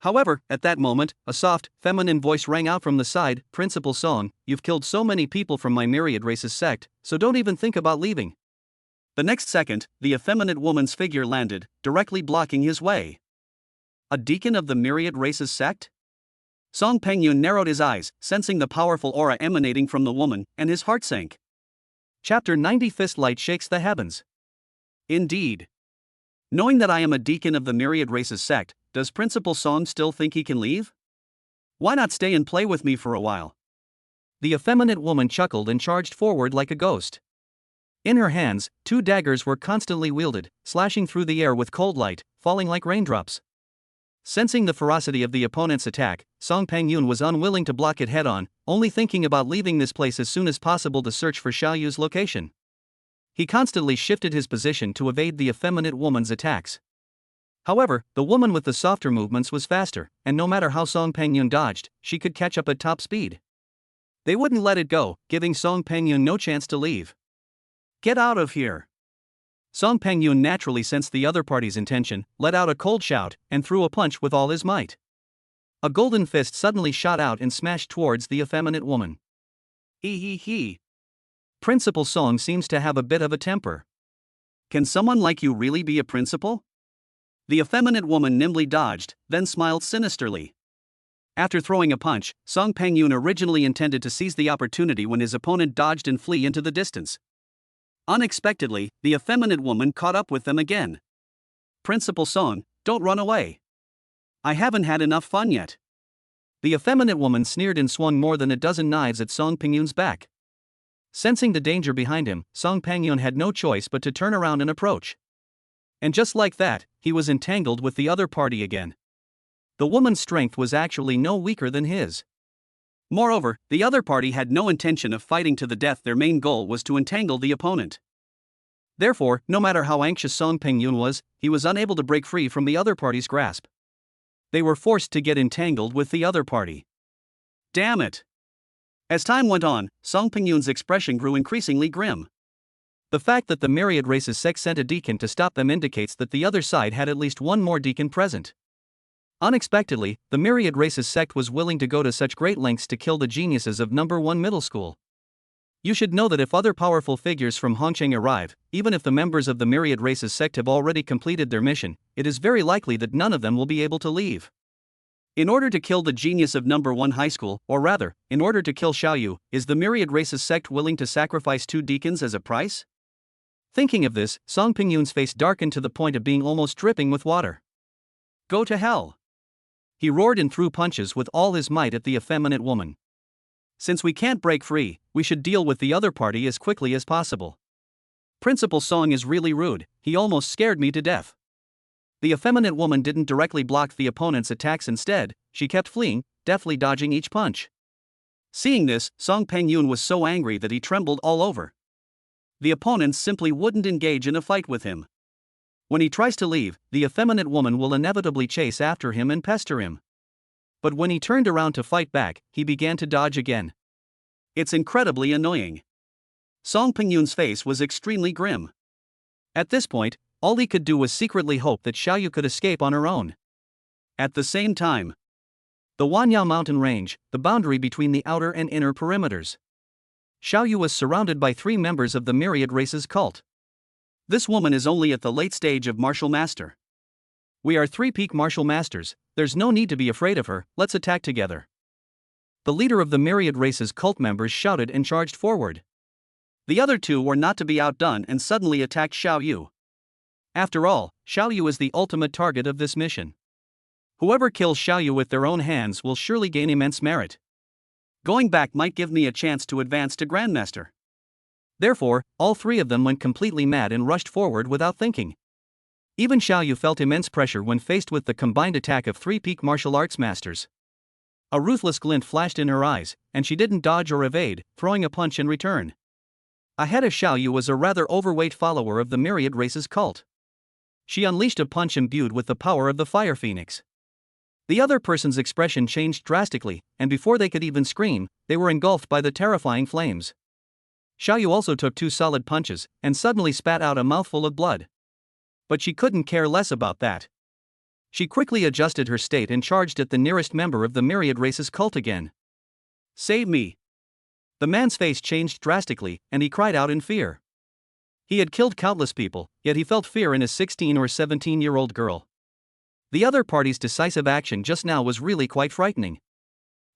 However, at that moment, a soft, feminine voice rang out from the side, Principal Song, you've killed so many people from my myriad race's sect, so don't even think about leaving. The next second, the effeminate woman's figure landed, directly blocking his way. A deacon of the myriad race's sect? Song Pangyun narrowed his eyes, sensing the powerful aura emanating from the woman, and his heart sank. Chapter 90 Fist Light Shakes the Heavens. Indeed. Knowing that I am a deacon of the myriad race's sect, does Principal Song still think he can leave? Why not stay and play with me for a while? The effeminate woman chuckled and charged forward like a ghost. In her hands, two daggers were constantly wielded, slashing through the air with cold light, falling like raindrops. Sensing the ferocity of the opponent's attack, Song Pangyun was unwilling to block it head-on, only thinking about leaving this place as soon as possible to search for Xiao Yu's location. He constantly shifted his position to evade the effeminate woman's attacks. However, the woman with the softer movements was faster, and no matter how Song Pangyun dodged, she could catch up at top speed. They wouldn't let it go, giving Song Pangyun no chance to leave. Get out of here! Song Pangyun naturally sensed the other party's intention, let out a cold shout, and threw a punch with all his might. A golden fist suddenly shot out and smashed towards the effeminate woman. Hee. Principal Song seems to have a bit of a temper. Can someone like you really be a principal? The effeminate woman nimbly dodged, then smiled sinisterly. After throwing a punch, Song Pangyun originally intended to seize the opportunity when his opponent dodged and flee into the distance. Unexpectedly, the effeminate woman caught up with them again. Principal Song, don't run away. I haven't had enough fun yet. The effeminate woman sneered and swung more than a dozen knives at Song Pangyun's back. Sensing the danger behind him, Song Pangyun had no choice but to turn around and approach. And just like that, he was entangled with the other party again. The woman's strength was actually no weaker than his. Moreover, the other party had no intention of fighting to the death. Their main goal was to entangle the opponent. Therefore, no matter how anxious Song Pangyun was, he was unable to break free from the other party's grasp. They were forced to get entangled with the other party. Damn it! As time went on, Song Pangyun's expression grew increasingly grim. The fact that the myriad race's sect sent a deacon to stop them indicates that the other side had at least one more deacon present. Unexpectedly, the myriad race's sect was willing to go to such great lengths to kill the geniuses of number 1 middle school. You should know that if other powerful figures from Hongcheng arrive, even if the members of the myriad race's sect have already completed their mission, it is very likely that none of them will be able to leave. In order to kill the genius of number 1 high school, or rather, in order to kill Xiaoyu, is the myriad race's sect willing to sacrifice 2 deacons as a price? Thinking of this, Song Pangyun's face darkened to the point of being almost dripping with water. Go to hell! He roared and threw punches with all his might at the effeminate woman. Since we can't break free, we should deal with the other party as quickly as possible. Principal Song is really rude, he almost scared me to death. The effeminate woman didn't directly block the opponent's attacks. Instead, she kept fleeing, deftly dodging each punch. Seeing this, Song Pangyun was so angry that he trembled all over. The opponents simply wouldn't engage in a fight with him. When he tries to leave, the effeminate woman will inevitably chase after him and pester him. But when he turned around to fight back, he began to dodge again. It's incredibly annoying. Song Pangyun's face was extremely grim. At this point, all he could do was secretly hope that Xiaoyu could escape on her own. At the same time, the Wanyao mountain range, the boundary between the outer and inner perimeters. Xiaoyu was surrounded by 3 members of the myriad race's cult. This woman is only at the late stage of martial master. We are 3 peak martial masters, there's no need to be afraid of her, let's attack together. The leader of the myriad race's cult members shouted and charged forward. The other 2 were not to be outdone and suddenly attacked Xiaoyu. After all, Xiaoyu is the ultimate target of this mission. Whoever kills Xiaoyu with their own hands will surely gain immense merit. Going back might give me a chance to advance to Grandmaster. Therefore, all 3 of them went completely mad and rushed forward without thinking. Even Xiaoyu felt immense pressure when faced with the combined attack of 3 peak martial arts masters. A ruthless glint flashed in her eyes, and she didn't dodge or evade, throwing a punch in return. Ahead of Xiaoyu was a rather overweight follower of the myriad race's cult. She unleashed a punch imbued with the power of the fire phoenix. The other person's expression changed drastically, and before they could even scream, they were engulfed by the terrifying flames. Xiaoyu also took 2 solid punches, and suddenly spat out a mouthful of blood. But she couldn't care less about that. She quickly adjusted her state and charged at the nearest member of the myriad race's cult again. Save me! The man's face changed drastically, and he cried out in fear. He had killed countless people, yet he felt fear in a 16 or 17-year-old girl. The other party's decisive action just now was really quite frightening.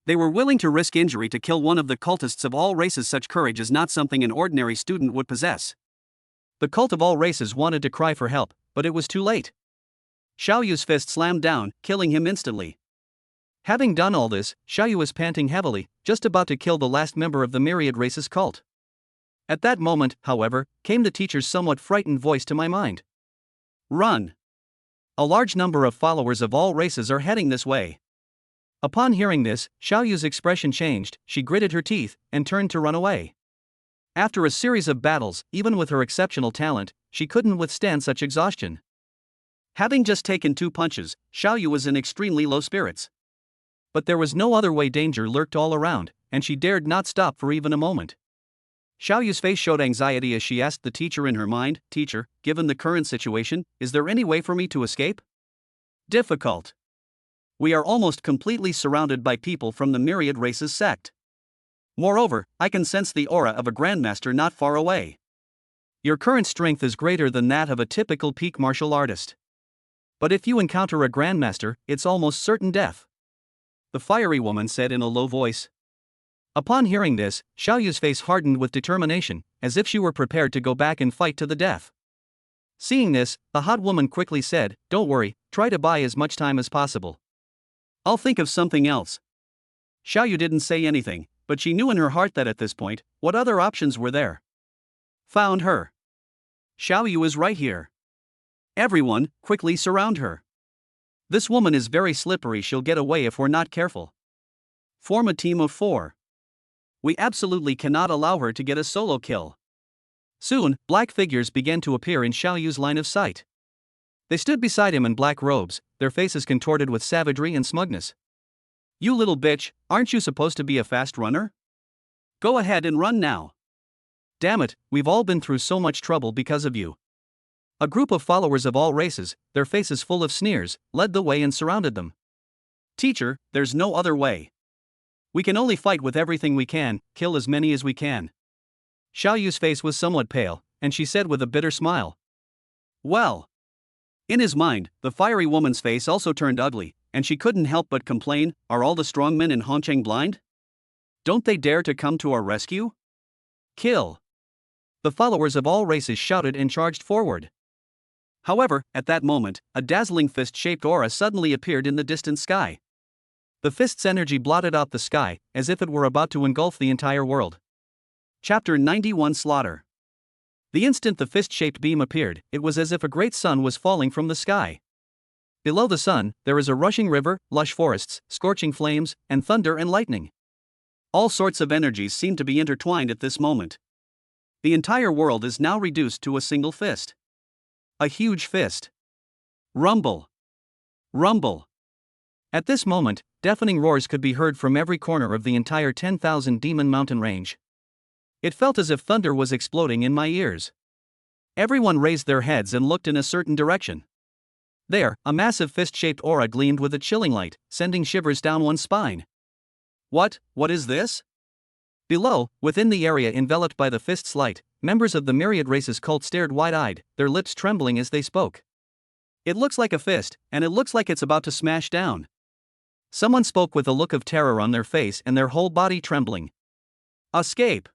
They were willing to risk injury to kill one of the cultists of all races. Such courage is not something an ordinary student would possess. The cult of all races wanted to cry for help, but it was too late. Xiaoyu's fist slammed down, killing him instantly. Having done all this, Xiaoyu was panting heavily, just about to kill the last member of the myriad race's cult. At that moment, however, came the teacher's somewhat frightened voice to my mind. Run! A large number of followers of all races are heading this way. Upon hearing this, Xiaoyu's expression changed, she gritted her teeth, and turned to run away. After a series of battles, even with her exceptional talent, she couldn't withstand such exhaustion. Having just taken 2 punches, Xiaoyu was in extremely low spirits. But there was no other way. Danger lurked all around, and she dared not stop for even a moment. Xiaoyu's face showed anxiety as she asked the teacher in her mind, "Teacher, given the current situation, is there any way for me to escape?" Difficult. We are almost completely surrounded by people from the myriad races sect. Moreover, I can sense the aura of a grandmaster not far away. Your current strength is greater than that of a typical peak martial artist. But if you encounter a grandmaster, it's almost certain death, the fiery woman said in a low voice. Upon hearing this, Xiaoyu's face hardened with determination, as if she were prepared to go back and fight to the death. Seeing this, the hot woman quickly said, "Don't worry, try to buy as much time as possible. I'll think of something else." Xiaoyu didn't say anything, but she knew in her heart that at this point, what other options were there? Found her. Xiao Yu is right here. Everyone, quickly surround her. This woman is very slippery, she'll get away if we're not careful. Form a team of 4. We absolutely cannot allow her to get a solo kill. Soon, black figures began to appear in Xiao Yu's line of sight. They stood beside him in black robes, their faces contorted with savagery and smugness. You little bitch, aren't you supposed to be a fast runner? Go ahead and run now. Damn it, we've all been through so much trouble because of you. A group of followers of all races, their faces full of sneers, led the way and surrounded them. Teacher, there's no other way. We can only fight with everything we can, kill as many as we can. Xiao Yu's face was somewhat pale, and she said with a bitter smile. Well. In his mind, the fiery woman's face also turned ugly, and she couldn't help but complain, are all the strongmen in Hongcheng blind? Don't they dare to come to our rescue? Kill. The followers of all races shouted and charged forward. However, at that moment, a dazzling fist-shaped aura suddenly appeared in the distant sky. The fist's energy blotted out the sky, as if it were about to engulf the entire world. Chapter 91 Slaughter. The instant the fist-shaped beam appeared, it was as if a great sun was falling from the sky. Below the sun, there is a rushing river, lush forests, scorching flames, and thunder and lightning. All sorts of energies seem to be intertwined at this moment. The entire world is now reduced to a single fist. A huge fist. Rumble. Rumble. At this moment, deafening roars could be heard from every corner of the entire 10,000 Demon Mountain range. It felt as if thunder was exploding in my ears. Everyone raised their heads and looked in a certain direction. There, a massive fist-shaped aura gleamed with a chilling light, sending shivers down one's spine. What is this? Below, within the area enveloped by the fist's light, members of the myriad races cult stared wide-eyed, their lips trembling as they spoke. It looks like a fist, and it looks like it's about to smash down. Someone spoke with a look of terror on their face and their whole body trembling. Escape!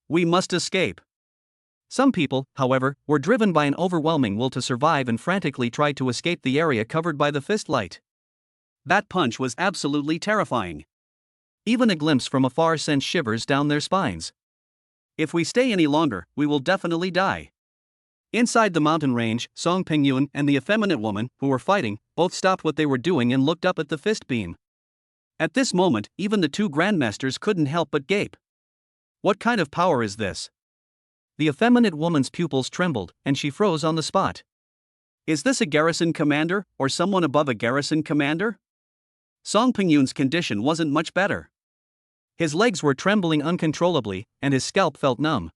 We must escape! Some people, however, were driven by an overwhelming will to survive and frantically tried to escape the area covered by the fist light. That punch was absolutely terrifying. Even a glimpse from afar sent shivers down their spines. If we stay any longer, we will definitely die. Inside the mountain range, Song Pengyun and the effeminate woman, who were fighting, both stopped what they were doing and looked up at the fist beam. At this moment, even the 2 grandmasters couldn't help but gape. What kind of power is this? The effeminate woman's pupils trembled, and she froze on the spot. Is this a garrison commander, or someone above a garrison commander? Song Pengyun's condition wasn't much better. His legs were trembling uncontrollably, and his scalp felt numb.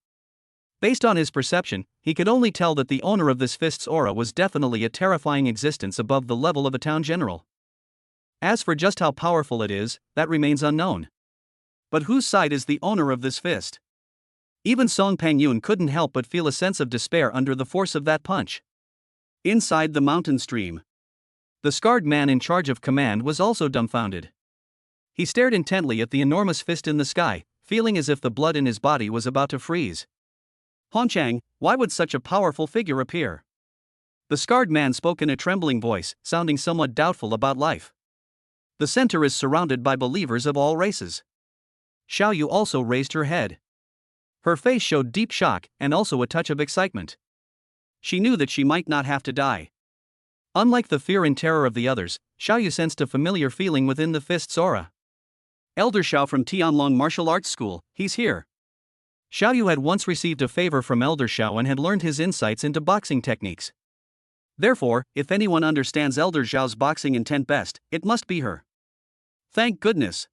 Based on his perception, he could only tell that the owner of this fist's aura was definitely a terrifying existence above the level of a town general. As for just how powerful it is, that remains unknown. But whose side is the owner of this fist? Even Song Pengyun couldn't help but feel a sense of despair under the force of that punch. Inside the mountain stream, the scarred man in charge of command was also dumbfounded. He stared intently at the enormous fist in the sky, feeling as if the blood in his body was about to freeze. Hongchang, why would such a powerful figure appear? The scarred man spoke in a trembling voice, sounding somewhat doubtful about life. The center is surrounded by believers of all races. Xiao Yu also raised her head. Her face showed deep shock and also a touch of excitement. She knew that she might not have to die. Unlike the fear and terror of the others, Xiao Yu sensed a familiar feeling within the fist's aura. Elder Xiao from Tianlong Martial Arts School, he's here. Xiao Yu had once received a favor from Elder Xiao and had learned his insights into boxing techniques. Therefore, if anyone understands Elder Xiao's boxing intent best, it must be her. Thank goodness.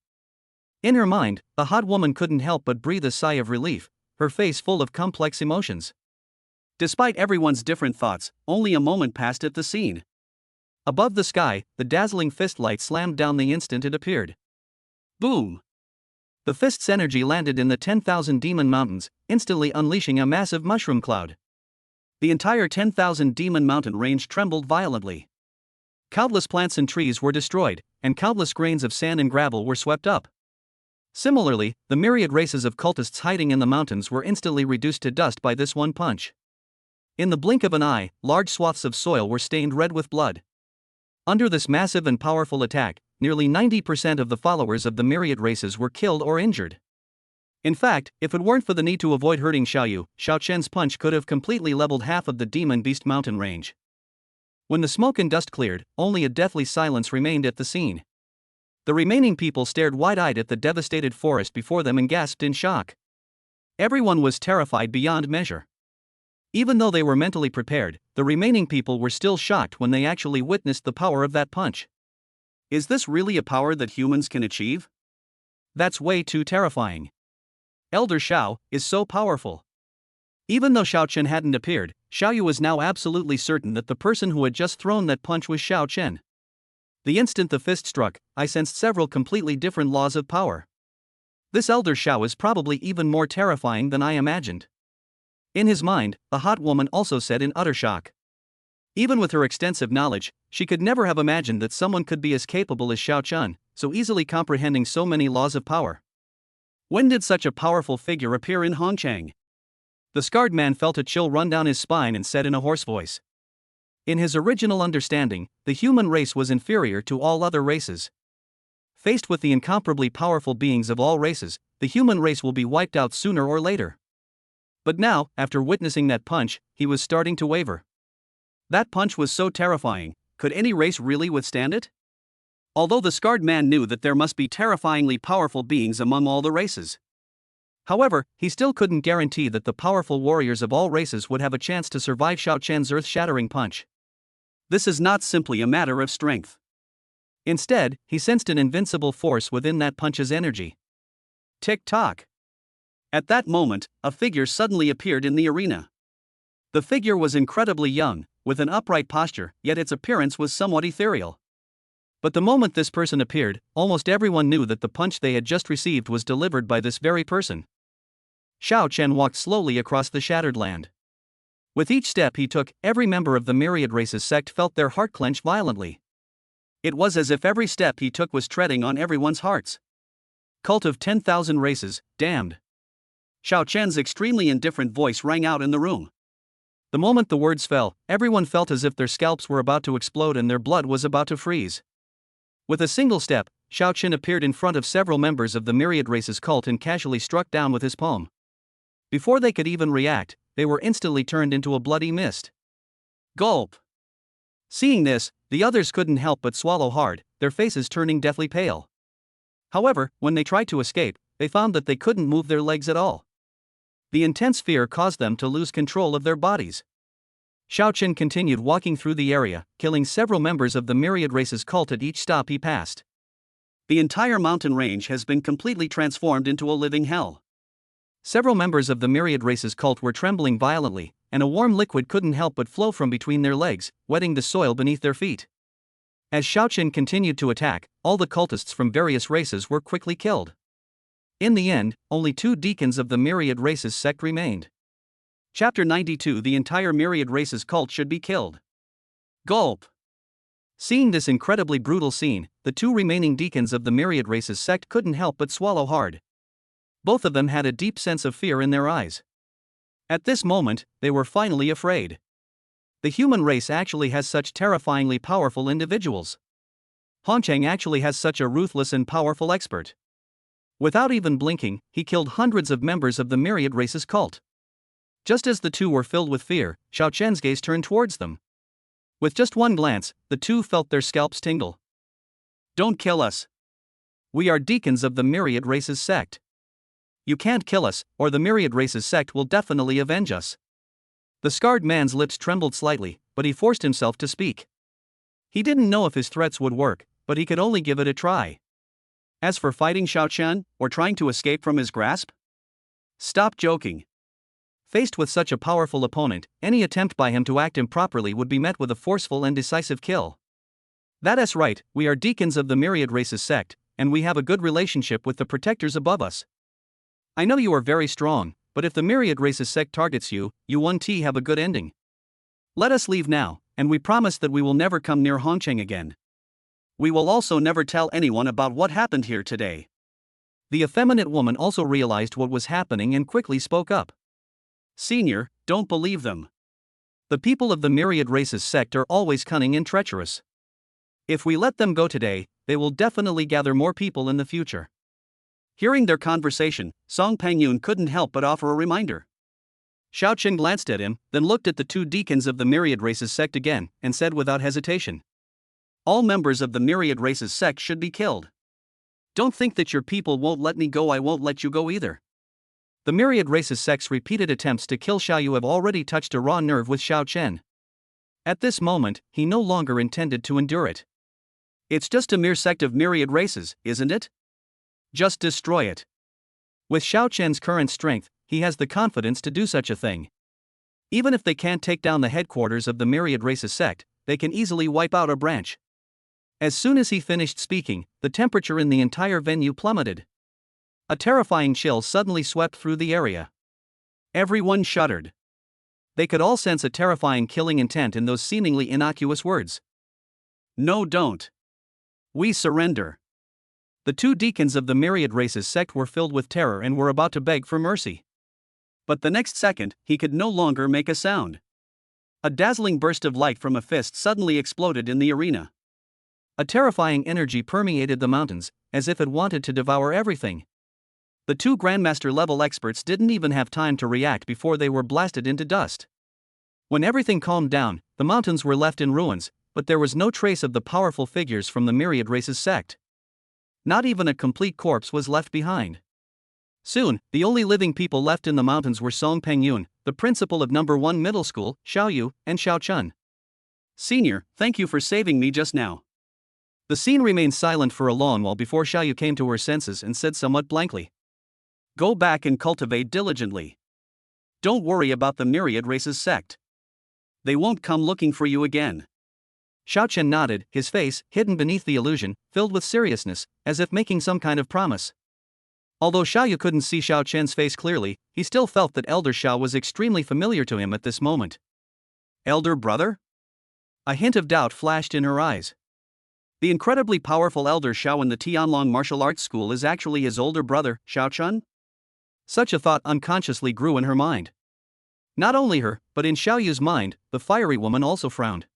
In her mind, the hot woman couldn't help but breathe a sigh of relief, her face full of complex emotions. Despite everyone's different thoughts, only a moment passed at the scene. Above the sky, the dazzling fist light slammed down the instant it appeared. Boom! The fist's energy landed in the 10,000 Demon Mountains, instantly unleashing a massive mushroom cloud. The entire 10,000 Demon Mountain range trembled violently. Countless plants and trees were destroyed, and countless grains of sand and gravel were swept up. Similarly, the myriad races of cultists hiding in the mountains were instantly reduced to dust by this one punch. In the blink of an eye, large swaths of soil were stained red with blood. Under this massive and powerful attack, nearly 90% of the followers of the myriad races were killed or injured. In fact, if it weren't for the need to avoid hurting Xiao Chen's punch could have completely leveled half of the Demon Beast mountain range. When the smoke and dust cleared, only a deathly silence remained at the scene. The remaining people stared wide-eyed at the devastated forest before them and gasped in shock. Everyone was terrified beyond measure. Even though they were mentally prepared, the remaining people were still shocked when they actually witnessed the power of that punch. Is this really a power that humans can achieve? That's way too terrifying. Elder Xiao is so powerful. Even though Xiao Chen hadn't appeared, Xiaoyu was now absolutely certain that the person who had just thrown that punch was Xiao Chen. The instant the fist struck, I sensed several completely different laws of power. This Elder Xiao is probably even more terrifying than I imagined. In his mind, the hot woman also said in utter shock. Even with her extensive knowledge, she could never have imagined that someone could be as capable as Xiao Chen, so easily comprehending so many laws of power. When did such a powerful figure appear in Hongcheng? The scarred man felt a chill run down his spine and said in a hoarse voice. In his original understanding, the human race was inferior to all other races. Faced with the incomparably powerful beings of all races, the human race will be wiped out sooner or later. But now, after witnessing that punch, he was starting to waver. That punch was so terrifying, could any race really withstand it? Although the scarred man knew that there must be terrifyingly powerful beings among all the races. However, he still couldn't guarantee that the powerful warriors of all races would have a chance to survive Xiao Chen's earth-shattering punch. This is not simply a matter of strength. Instead, he sensed an invincible force within that punch's energy. Tick-tock. At that moment, a figure suddenly appeared in the arena. The figure was incredibly young, with an upright posture, yet its appearance was somewhat ethereal. But the moment this person appeared, almost everyone knew that the punch they had just received was delivered by this very person. Xiao Chen walked slowly across the shattered land. With each step he took, every member of the myriad races sect felt their heart clench violently. It was as if every step he took was treading on everyone's hearts. Cult of 10,000 races, damned. Xiao Chen's extremely indifferent voice rang out in the room. The moment the words fell, everyone felt as if their scalps were about to explode and their blood was about to freeze. With a single step, Xiao Chen appeared in front of several members of the myriad races cult and casually struck down with his palm. Before they could even react, they were instantly turned into a bloody mist. Gulp. Seeing this, the others couldn't help but swallow hard, their faces turning deathly pale. However, when they tried to escape, they found that they couldn't move their legs at all. The intense fear caused them to lose control of their bodies. Xiao Chen continued walking through the area, killing several members of the myriad races cult at each stop he passed. The entire mountain range has been completely transformed into a living hell. Several members of the myriad races cult were trembling violently, and a warm liquid couldn't help but flow from between their legs, wetting the soil beneath their feet. As Xiao Chen continued to attack, all the cultists from various races were quickly killed. In the end, only 2 deacons of the myriad races sect remained. Chapter 92. The entire myriad races cult should be killed. Gulp. Seeing this incredibly brutal scene, the 2 remaining deacons of the myriad races sect couldn't help but swallow hard. Both of them had a deep sense of fear in their eyes. At this moment, they were finally afraid. The human race actually has such terrifyingly powerful individuals. Hongcheng actually has such a ruthless and powerful expert. Without even blinking, he killed hundreds of members of the myriad races cult. Just as the 2 were filled with fear, Xiao Chen's gaze turned towards them. With just one glance, the 2 felt their scalps tingle. Don't kill us. We are deacons of the myriad races sect. You can't kill us, or the myriad races sect will definitely avenge us. The scarred man's lips trembled slightly, but he forced himself to speak. He didn't know if his threats would work, but he could only give it a try. As for fighting Xiao Chen, or trying to escape from his grasp? Stop joking. Faced with such a powerful opponent, any attempt by him to act improperly would be met with a forceful and decisive kill. That's right, we are deacons of the myriad races sect, and we have a good relationship with the protectors above us. I know you are very strong, but if the myriad races sect targets you, you won't have a good ending. Let us leave now, and we promise that we will never come near Hongcheng again. We will also never tell anyone about what happened here today. The effeminate woman also realized what was happening and quickly spoke up. Senior, don't believe them. The people of the myriad races sect are always cunning and treacherous. If we let them go today, they will definitely gather more people in the future. Hearing their conversation, Song Pangyun couldn't help but offer a reminder. Xiao Chen glanced at him, then looked at the two deacons of the Myriad Races sect again, and said without hesitation, "All members of the Myriad Races sect should be killed. Don't think that your people won't let me go, I won't let you go either." The Myriad Races sect's repeated attempts to kill Xiaoyu have already touched a raw nerve with Xiao Chen. At this moment, he no longer intended to endure it. It's just a mere sect of myriad races, isn't it? Just destroy it. With Xiao Chen's current strength, he has the confidence to do such a thing. Even if they can't take down the headquarters of the Myriad Races sect, they can easily wipe out a branch. As soon as he finished speaking, the temperature in the entire venue plummeted. A terrifying chill suddenly swept through the area. Everyone shuddered. They could all sense a terrifying killing intent in those seemingly innocuous words. "No, don't. We surrender." The two deacons of the Myriad Races sect were filled with terror and were about to beg for mercy. But the next second, he could no longer make a sound. A dazzling burst of light from a fist suddenly exploded in the arena. A terrifying energy permeated the mountains, as if it wanted to devour everything. The two Grandmaster-level experts didn't even have time to react before they were blasted into dust. When everything calmed down, the mountains were left in ruins, but there was no trace of the powerful figures from the Myriad Races sect. Not even a complete corpse was left behind. Soon, the only living people left in the mountains were Song Pangyun, the principal of No. 1 Middle School, Xiaoyu, and Xiao Chun. "Senior, thank you for saving me just now." The scene remained silent for a long while before Xiaoyu came to her senses and said somewhat blankly, "Go back and cultivate diligently. Don't worry about the Myriad Races sect. They won't come looking for you again." Xiao Chen nodded, his face, hidden beneath the illusion, filled with seriousness, as if making some kind of promise. Although Xiaoyu couldn't see Xiao Chen's face clearly, he still felt that Elder Xiao was extremely familiar to him at this moment. "Elder brother?" A hint of doubt flashed in her eyes. The incredibly powerful Elder Xiao in the Tianlong martial arts school is actually his older brother, Xiao Chun? Such a thought unconsciously grew in her mind. Not only her, but in Xiaoyu's mind, the fiery woman also frowned.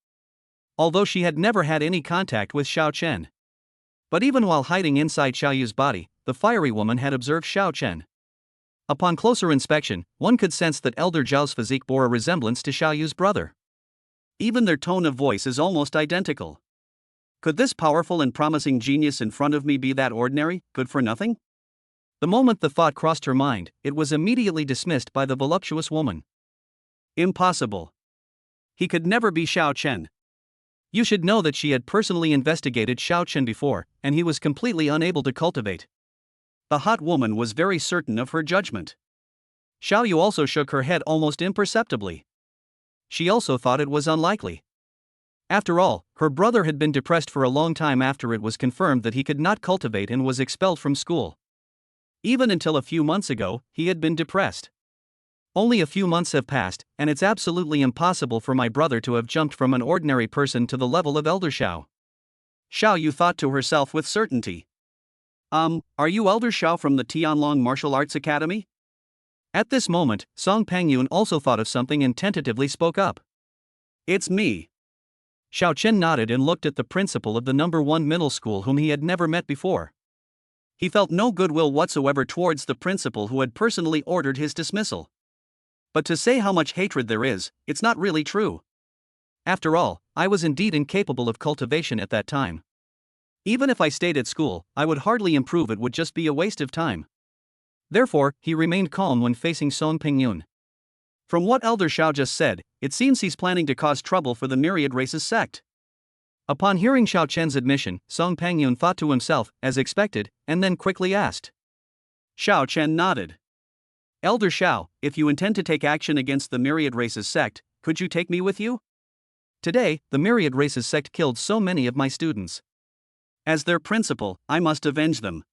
Although she had never had any contact with Xiao Chen. But even while hiding inside Xiaoyu's body, the fiery woman had observed Xiao Chen. Upon closer inspection, one could sense that Elder Zhao's physique bore a resemblance to Xiaoyu's brother. Even their tone of voice is almost identical. Could this powerful and promising genius in front of me be that ordinary, good for nothing? The moment the thought crossed her mind, it was immediately dismissed by the voluptuous woman. Impossible. He could never be Xiao Chen. You should know that she had personally investigated Xiao Chen before, and he was completely unable to cultivate. The hot woman was very certain of her judgment. Xiaoyu also shook her head almost imperceptibly. She also thought it was unlikely. After all, her brother had been depressed for a long time after it was confirmed that he could not cultivate and was expelled from school. Even until a few months ago, he had been depressed. Only a few months have passed, and it's absolutely impossible for my brother to have jumped from an ordinary person to the level of Elder Xiao. Xiaoyu thought to herself with certainty. Are you Elder Xiao from the Tianlong Martial Arts Academy?" At this moment, Song Pangyun also thought of something and tentatively spoke up. "It's me." Xiao Chen nodded and looked at the principal of the No. 1 Middle School whom he had never met before. He felt no goodwill whatsoever towards the principal who had personally ordered his dismissal. But to say how much hatred there is, it's not really true. After all, I was indeed incapable of cultivation at that time. Even if I stayed at school, I would hardly improve, it would just be a waste of time. Therefore, he remained calm when facing Song Pangyun. From what Elder Xiao just said, it seems he's planning to cause trouble for the Myriad Races sect. Upon hearing Xiao Chen's admission, Song Pangyun thought to himself, as expected, and then quickly asked. Xiao Chen nodded. "Elder Xiao, if you intend to take action against the Myriad Races sect, could you take me with you?" Today, the Myriad Races sect killed so many of my students. As their principal, I must avenge them.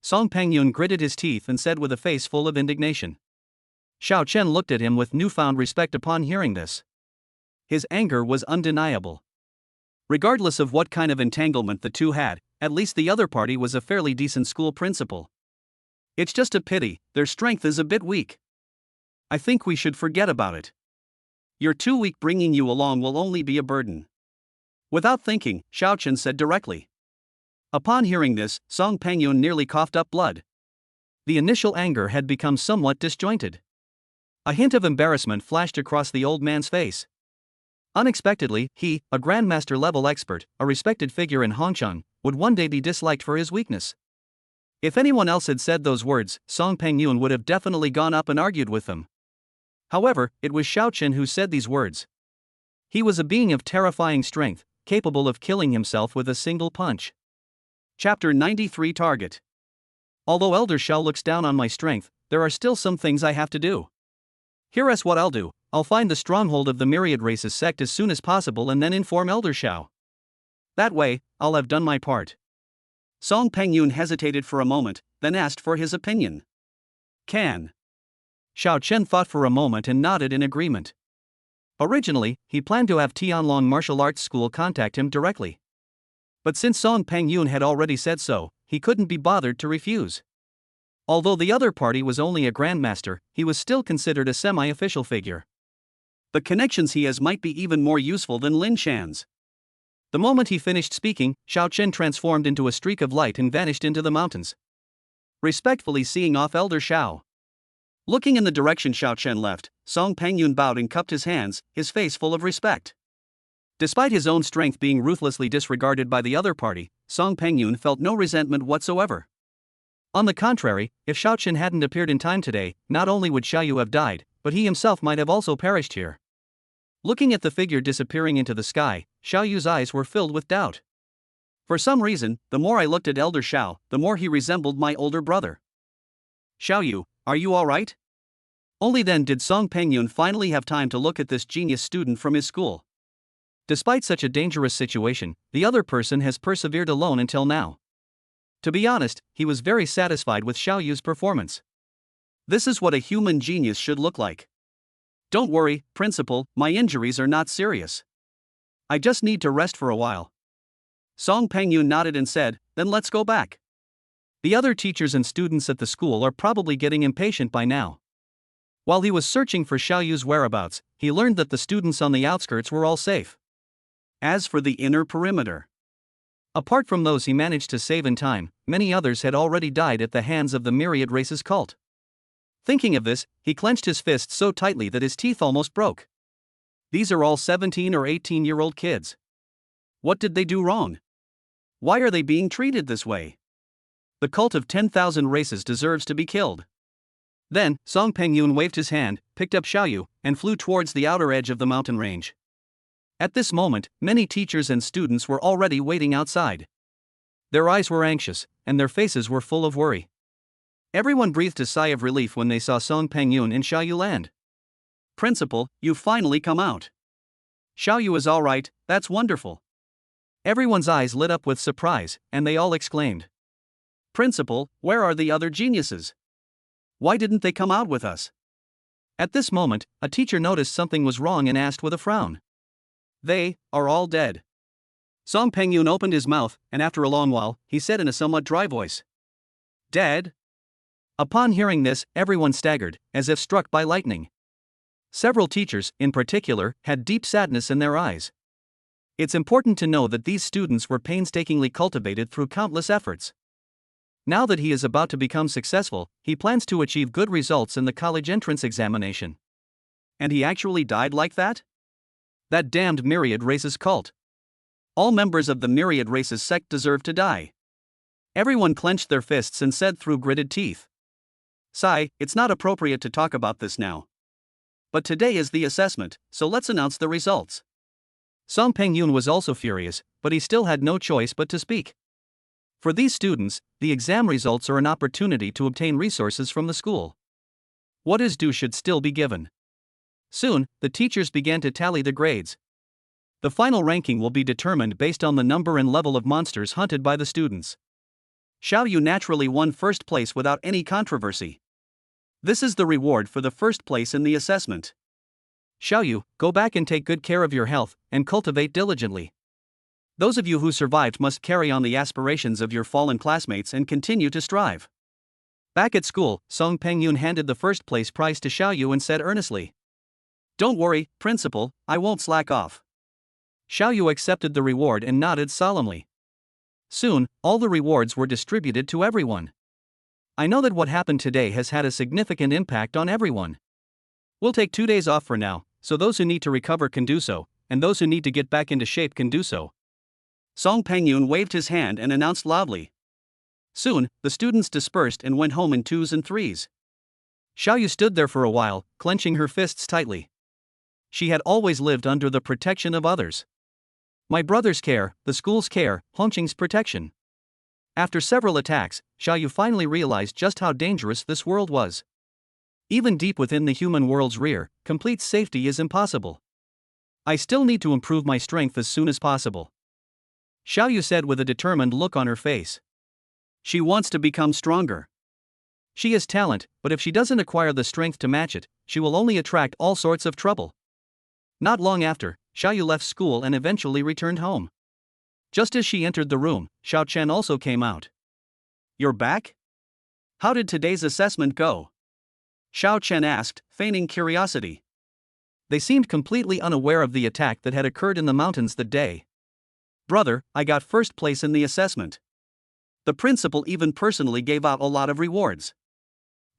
Song Pangyun gritted his teeth and said with a face full of indignation. Xiao Chen looked at him with newfound respect upon hearing this. His anger was undeniable. Regardless of what kind of entanglement the two had, at least the other party was a fairly decent school principal. It's just a pity, their strength is a bit weak. I think we should forget about it. You're too weak, bringing you along will only be a burden. Without thinking, Xiaochen said directly. Upon hearing this, Song Pangyun nearly coughed up blood. The initial anger had become somewhat disjointed. A hint of embarrassment flashed across the old man's face. Unexpectedly, he, a grandmaster-level expert, a respected figure in Hongcheng, would one day be disliked for his weakness. If anyone else had said those words, Song Pangyun would have definitely gone up and argued with them. However, it was Xiaochen who said these words. He was a being of terrifying strength, capable of killing himself with a single punch. Chapter 93 Target. Although Elder Xiao looks down on my strength, there are still some things I have to do. Here's what I'll do. I'll find the stronghold of the Myriad Races sect as soon as possible and then inform Elder Xiao. That way, I'll have done my part. Song Pangyun hesitated for a moment, then asked for his opinion. Can. Xiao Chen thought for a moment and nodded in agreement. Originally, he planned to have Tianlong Martial Arts School contact him directly. But since Song Pangyun had already said so, he couldn't be bothered to refuse. Although the other party was only a grandmaster, he was still considered a semi-official figure. The connections he has might be even more useful than Lin Shan's. The moment he finished speaking, Xiao Chen transformed into a streak of light and vanished into the mountains. Respectfully seeing off Elder Xiao. Looking in the direction Xiao Chen left, Song Pangyun bowed and cupped his hands, his face full of respect. Despite his own strength being ruthlessly disregarded by the other party, Song Pangyun felt no resentment whatsoever. On the contrary, if Xiao Chen hadn't appeared in time today, not only would Xiaoyu have died, but he himself might have also perished here. Looking at the figure disappearing into the sky, Xiaoyu's eyes were filled with doubt. For some reason, the more I looked at Elder Xiao, the more he resembled my older brother. Xiaoyu, are you alright? Only then did Song Pangyun finally have time to look at this genius student from his school. Despite such a dangerous situation, the other person has persevered alone until now. To be honest, he was very satisfied with Xiaoyu's performance. This is what a human genius should look like. Don't worry, Principal, my injuries are not serious. I just need to rest for a while. Song Pangyun nodded and said, then let's go back. The other teachers and students at the school are probably getting impatient by now. While he was searching for Xiaoyu's whereabouts, he learned that the students on the outskirts were all safe. As for the inner perimeter, apart from those he managed to save in time, many others had already died at the hands of the Myriad Races cult. Thinking of this, he clenched his fists so tightly that his teeth almost broke. These are all 17 or 18-year-old kids. What did they do wrong? Why are they being treated this way? The cult of 10,000 races deserves to be killed. Then, Song Pangyun waved his hand, picked up Xiaoyu, and flew towards the outer edge of the mountain range. At this moment, many teachers and students were already waiting outside. Their eyes were anxious, and their faces were full of worry. Everyone breathed a sigh of relief when they saw Song Pangyun in Xiaoyu land. Principal, you've finally come out. Xiaoyu is alright, that's wonderful. Everyone's eyes lit up with surprise, and they all exclaimed. Principal, where are the other geniuses? Why didn't they come out with us? At this moment, a teacher noticed something was wrong and asked with a frown. They are all dead. Song Pangyun opened his mouth, and after a long while, he said in a somewhat dry voice. Dead? Upon hearing this, everyone staggered, as if struck by lightning. Several teachers, in particular, had deep sadness in their eyes. It's important to know that these students were painstakingly cultivated through countless efforts. Now that he is about to become successful, he plans to achieve good results in the college entrance examination. And he actually died like that? That damned Myriad Races cult. All members of the Myriad Races sect deserve to die. Everyone clenched their fists and said through gritted teeth. Sigh, it's not appropriate to talk about this now. But today is the assessment, so let's announce the results. Song Pangyun was also furious, but he still had no choice but to speak. For these students, the exam results are an opportunity to obtain resources from the school. What is due should still be given. Soon, the teachers began to tally the grades. The final ranking will be determined based on the number and level of monsters hunted by the students. Xiaoyu naturally won first place without any controversy. This is the reward for the first place in the assessment. Xiaoyu, go back and take good care of your health, and cultivate diligently. Those of you who survived must carry on the aspirations of your fallen classmates and continue to strive. Back at school, Song Pangyun handed the first place prize to Xiaoyu and said earnestly. Don't worry, Principal, I won't slack off. Xiao Yu accepted the reward and nodded solemnly. Soon, all the rewards were distributed to everyone. I know that what happened today has had a significant impact on everyone. We'll take 2 days off for now, so those who need to recover can do so, and those who need to get back into shape can do so. Song Pengyun waved his hand and announced loudly. Soon, the students dispersed and went home in 2s and 3s. Xiao Yu stood there for a while, clenching her fists tightly. She had always lived under the protection of others. My brother's care, the school's care, Hongqing's protection. After several attacks, Xiao Yu finally realized just how dangerous this world was. Even deep within the human world's rear, complete safety is impossible. I still need to improve my strength as soon as possible, Xiao Yu said with a determined look on her face. She wants to become stronger. She has talent, but if she doesn't acquire the strength to match it, she will only attract all sorts of trouble. Not long after, Xiao Yu left school and eventually returned home. Just as she entered the room, Xiao Chen also came out. You're back? How did today's assessment go? Xiao Chen asked, feigning curiosity. They seemed completely unaware of the attack that had occurred in the mountains that day. Brother, I got first place in the assessment. The principal even personally gave out a lot of rewards.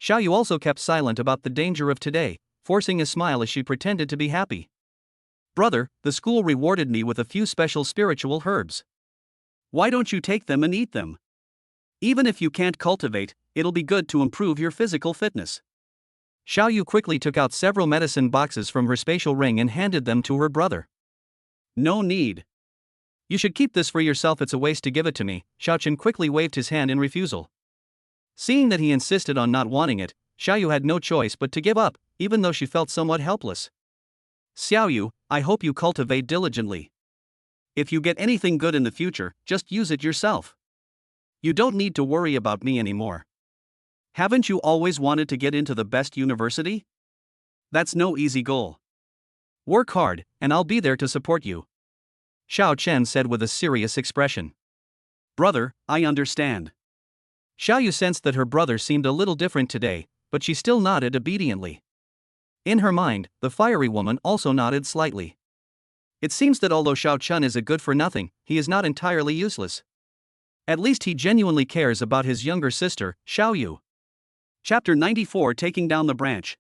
Xiao Yu also kept silent about the danger of today, forcing a smile as she pretended to be happy. Brother, the school rewarded me with a few special spiritual herbs. Why don't you take them and eat them? Even if you can't cultivate, it'll be good to improve your physical fitness. Xiao Yu quickly took out several medicine boxes from her spatial ring and handed them to her brother. No need. You should keep this for yourself, it's a waste to give it to me, Xiao Chen quickly waved his hand in refusal. Seeing that he insisted on not wanting it, Xiao Yu had no choice but to give up, even though she felt somewhat helpless. Xiao Yu, I hope you cultivate diligently. If you get anything good in the future, just use it yourself. You don't need to worry about me anymore. Haven't you always wanted to get into the best university? That's no easy goal. Work hard, and I'll be there to support you, Xiao Chen said with a serious expression. Brother, I understand. Xiao Yu sensed that her brother seemed a little different today, but she still nodded obediently. In her mind, the fiery woman also nodded slightly. It seems that although Xiao Chen is a good-for-nothing, he is not entirely useless. At least he genuinely cares about his younger sister, Xiao Yu. Chapter 94, Taking Down the Branch.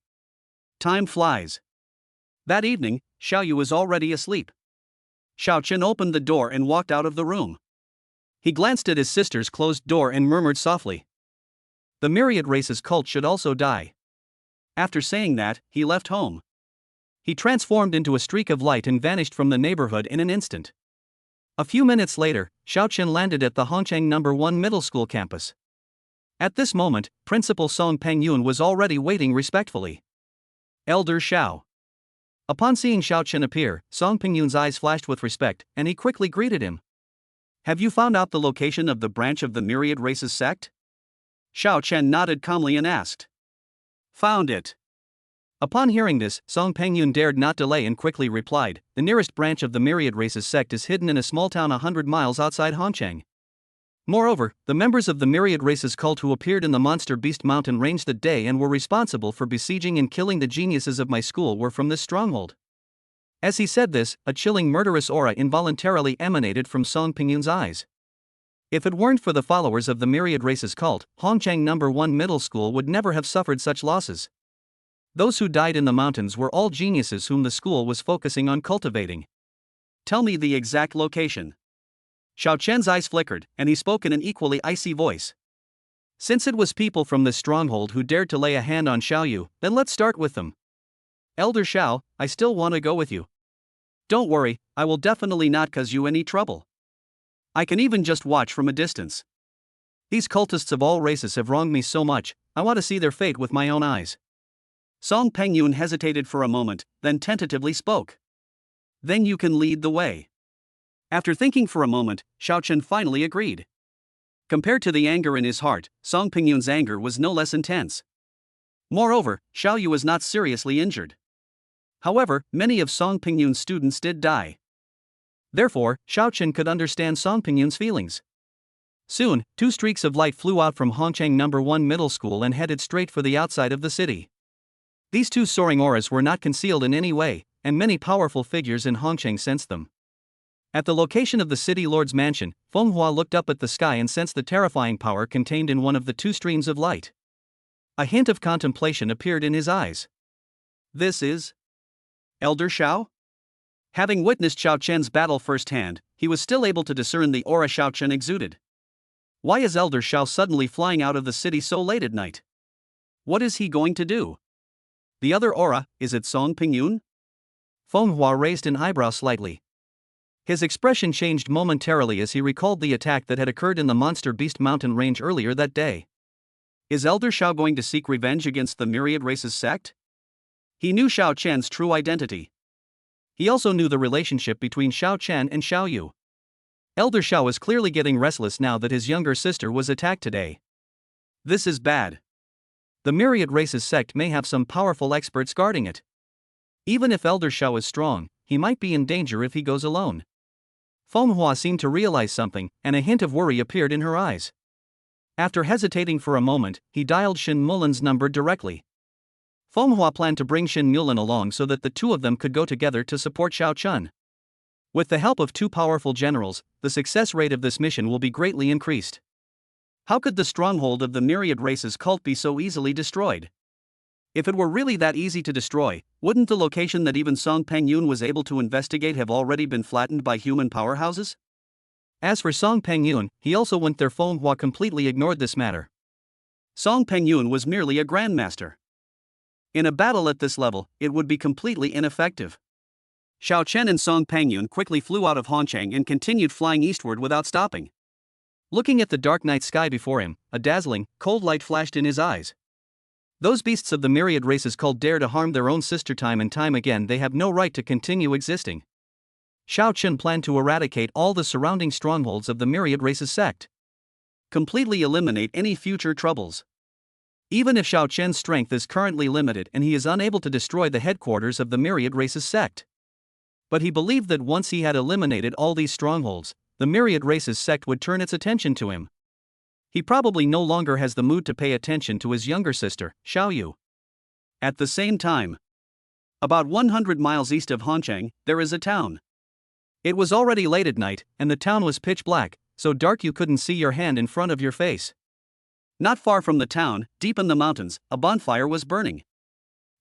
Time flies. That evening, Xiao Yu was already asleep. Xiao Chen opened the door and walked out of the room. He glanced at his sister's closed door and murmured softly, "The myriad races cult should also die." After saying that, he left home. He transformed into a streak of light and vanished from the neighborhood in an instant. A few minutes later, Xiao Chen landed at the Hongcheng No. 1 middle school campus. At this moment, Principal Song Pengyun was already waiting respectfully. Elder Xiao. Upon seeing Xiao Chen appear, Song Pengyun's eyes flashed with respect, and he quickly greeted him. Have you found out the location of the branch of the myriad races sect? Xiao Chen nodded calmly and asked. Found it. Upon hearing this, Song Pengyun dared not delay and quickly replied, the nearest branch of the myriad races sect is hidden in a small town 100 miles outside Hongcheng. Moreover, the members of the myriad races cult who appeared in the Monster Beast Mountain range that day and were responsible for besieging and killing the geniuses of my school were from this stronghold. As he said this, a chilling murderous aura involuntarily emanated from Song Pengyun's eyes. If it weren't for the followers of the myriad races cult, Hongcheng No. 1 middle school would never have suffered such losses. Those who died in the mountains were all geniuses whom the school was focusing on cultivating. Tell me the exact location. Xiao Chen's eyes flickered, and he spoke in an equally icy voice. Since it was people from this stronghold who dared to lay a hand on Xiao Yu, then let's start with them. Elder Xiao, I still want to go with you. Don't worry, I will definitely not cause you any trouble. I can even just watch from a distance. These cultists of all races have wronged me so much, I want to see their fate with my own eyes. Song Pengyun hesitated for a moment, then tentatively spoke. Then you can lead the way. After thinking for a moment, Xiao Chen finally agreed. Compared to the anger in his heart, Song Pengyun's anger was no less intense. Moreover, Xiao Yu was not seriously injured. However, many of Song Pengyun's students did die. Therefore, Xiao Chen could understand Song Pengyun's feelings. Soon, 2 streaks of light flew out from Hongcheng No. 1 middle school and headed straight for the outside of the city. These 2 soaring auras were not concealed in any way, and many powerful figures in Hongcheng sensed them. At the location of the city lord's mansion, Feng Hua looked up at the sky and sensed the terrifying power contained in one of the two streams of light. A hint of contemplation appeared in his eyes. This is Elder Xiao? Having witnessed Xiao Chen's battle firsthand, he was still able to discern the aura Xiao Chen exuded. Why is Elder Xiao suddenly flying out of the city so late at night? What is he going to do? The other aura, is it Song Pingyun? Feng Hua raised an eyebrow slightly. His expression changed momentarily as he recalled the attack that had occurred in the Monster Beast Mountain range earlier that day. Is Elder Xiao going to seek revenge against the Myriad Races sect? He knew Xiao Chen's true identity. He also knew the relationship between Xiao Chen and Xiao Yu. Elder Xiao was clearly getting restless now that his younger sister was attacked today. This is bad. The Myriad Races sect may have some powerful experts guarding it. Even if Elder Xiao is strong, he might be in danger if he goes alone. Feng Hua seemed to realize something, and a hint of worry appeared in her eyes. After hesitating for a moment, he dialed Shen Mulan's number directly. Feng Hua planned to bring Shen Mulan along so that the two of them could go together to support Xiao Chun. With the help of two powerful generals, the success rate of this mission will be greatly increased. How could the stronghold of the Myriad Races cult be so easily destroyed? If it were really that easy to destroy, wouldn't the location that even Song Pengyun was able to investigate have already been flattened by human powerhouses? As for Song Pengyun, he also went there. Feng Hua completely ignored this matter. Song Pengyun was merely a grandmaster. In a battle at this level, it would be completely ineffective. Xiao Chen and Song Pengyun quickly flew out of Hongcheng and continued flying eastward without stopping. Looking at the dark night sky before him, a dazzling, cold light flashed in his eyes. Those beasts of the Myriad Races cult dare to harm their own sister time and time again. They have no right to continue existing. Xiao Chen planned to eradicate all the surrounding strongholds of the Myriad Races sect. Completely eliminate any future troubles. Even if Xiao Chen's strength is currently limited and he is unable to destroy the headquarters of the Myriad Races sect. But he believed that once he had eliminated all these strongholds, the Myriad Races sect would turn its attention to him. He probably no longer has the mood to pay attention to his younger sister, Xiao Yu. At the same time, about 100 miles east of Hongcheng, there is a town. It was already late at night, and the town was pitch black, so dark you couldn't see your hand in front of your face. Not far from the town, deep in the mountains, a bonfire was burning.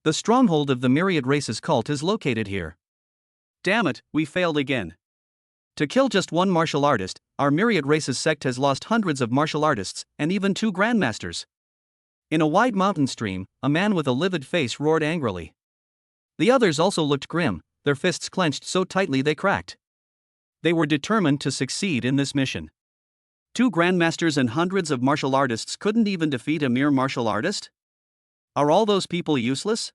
The stronghold of the Myriad Races cult is located here. Damn it, we failed again. To kill just one martial artist, our Myriad Races sect has lost hundreds of martial artists, and even 2 grandmasters. In a wide mountain stream, a man with a livid face roared angrily. The others also looked grim, their fists clenched so tightly they cracked. They were determined to succeed in this mission. 2 grandmasters and hundreds of martial artists couldn't even defeat a mere martial artist? Are all those people useless?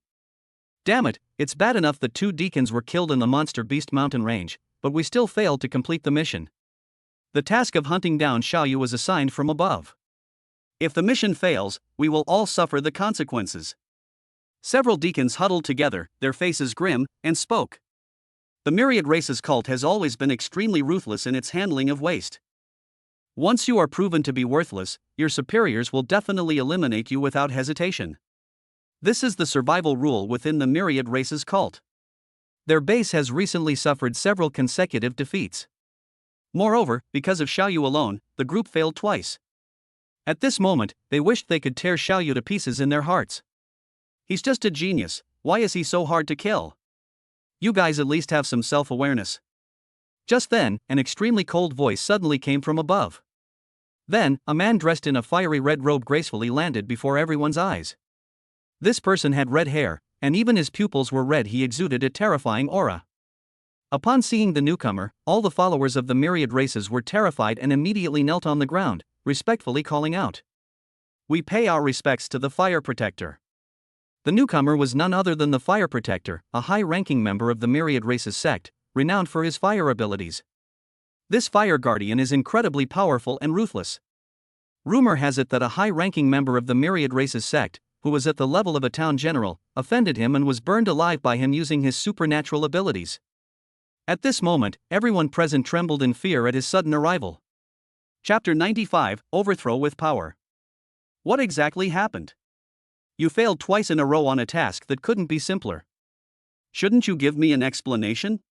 Damn it, it's bad enough that 2 deacons were killed in the Monster Beast Mountain range, but we still failed to complete the mission. The task of hunting down Xiao Yu was assigned from above. If the mission fails, we will all suffer the consequences. Several deacons huddled together, their faces grim, and spoke. The Myriad Races cult has always been extremely ruthless in its handling of waste. Once you are proven to be worthless, your superiors will definitely eliminate you without hesitation. This is the survival rule within the Myriad Races cult. Their base has recently suffered several consecutive defeats. Moreover, because of Xiao Yu alone, the group failed twice. At this moment, they wished they could tear Xiao Yu to pieces in their hearts. He's just a genius, why is he so hard to kill? You guys at least have some self-awareness. Just then, an extremely cold voice suddenly came from above. Then, a man dressed in a fiery red robe gracefully landed before everyone's eyes. This person had red hair, and even his pupils were red. He exuded a terrifying aura. Upon seeing the newcomer, all the followers of the Myriad Races were terrified and immediately knelt on the ground, respectfully calling out, "We pay our respects to the Fire Protector." The newcomer was none other than the Fire Protector, a high-ranking member of the Myriad Races sect, renowned for his fire abilities. This Fire Guardian is incredibly powerful and ruthless. Rumor has it that a high-ranking member of the Myriad Races sect, who was at the level of a town general, offended him and was burned alive by him using his supernatural abilities. At this moment, everyone present trembled in fear at his sudden arrival. Chapter 95, Overthrow with Power. What exactly happened? You failed twice in a row on a task that couldn't be simpler. Shouldn't you give me an explanation?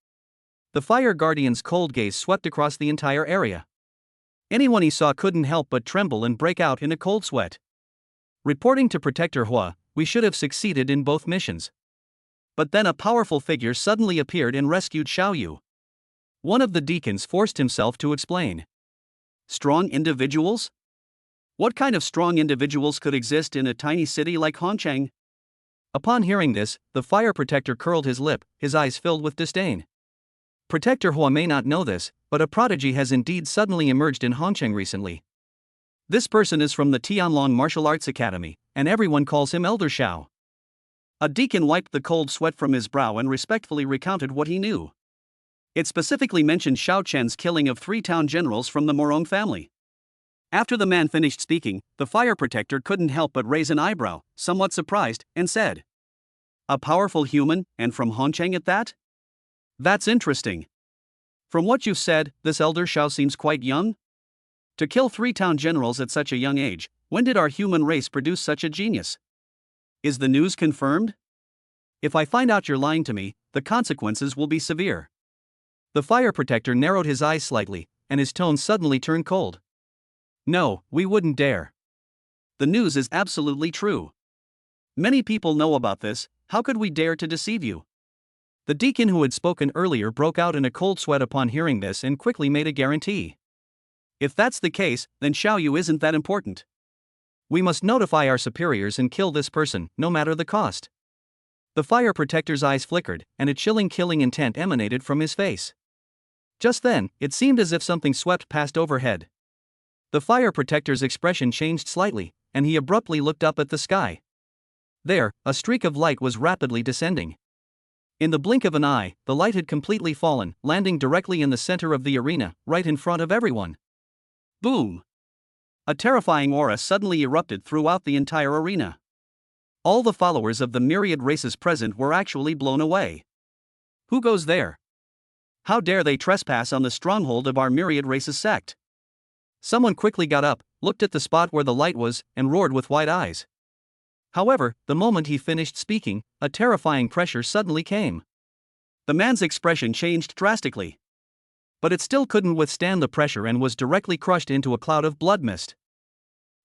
The fire guardian's cold gaze swept across the entire area. Anyone he saw couldn't help but tremble and break out in a cold sweat. Reporting to Protector Hua, we should have succeeded in both missions. But then a powerful figure suddenly appeared and rescued Xiao Yu. One of the deacons forced himself to explain. Strong individuals? What kind of strong individuals could exist in a tiny city like Hongcheng? Upon hearing this, the fire protector curled his lip, his eyes filled with disdain. Protector Hua may not know this, but a prodigy has indeed suddenly emerged in Hongcheng recently. This person is from the Tianlong Martial Arts Academy, and everyone calls him Elder Xiao. A deacon wiped the cold sweat from his brow and respectfully recounted what he knew. It specifically mentioned Xiao Chen's killing of 3 town generals from the Morong family. After the man finished speaking, the fire protector couldn't help but raise an eyebrow, somewhat surprised, and said, "A powerful human, and from Hongcheng at that? That's interesting. From what you've said, this Elder Xiao seems quite young? To kill 3 town generals at such a young age, when did our human race produce such a genius? Is the news confirmed? If I find out you're lying to me, the consequences will be severe." The fire protector narrowed his eyes slightly, and his tone suddenly turned cold. "No, we wouldn't dare. The news is absolutely true. Many people know about this, how could we dare to deceive you?" The deacon who had spoken earlier broke out in a cold sweat upon hearing this and quickly made a guarantee. "If that's the case, then Xiao Yu isn't that important. We must notify our superiors and kill this person, no matter the cost." The fire protector's eyes flickered, and a chilling killing intent emanated from his face. Just then, it seemed as if something swept past overhead. The fire protector's expression changed slightly, and he abruptly looked up at the sky. There, a streak of light was rapidly descending. In the blink of an eye, the light had completely fallen, landing directly in the center of the arena, right in front of everyone. Boom! A terrifying aura suddenly erupted throughout the entire arena. All the followers of the myriad races present were actually blown away. Who goes there? How dare they trespass on the stronghold of our myriad races sect? Someone quickly got up, looked at the spot where the light was, and roared with wide eyes. However, the moment he finished speaking, a terrifying pressure suddenly came. The man's expression changed drastically. But it still couldn't withstand the pressure and was directly crushed into a cloud of blood mist.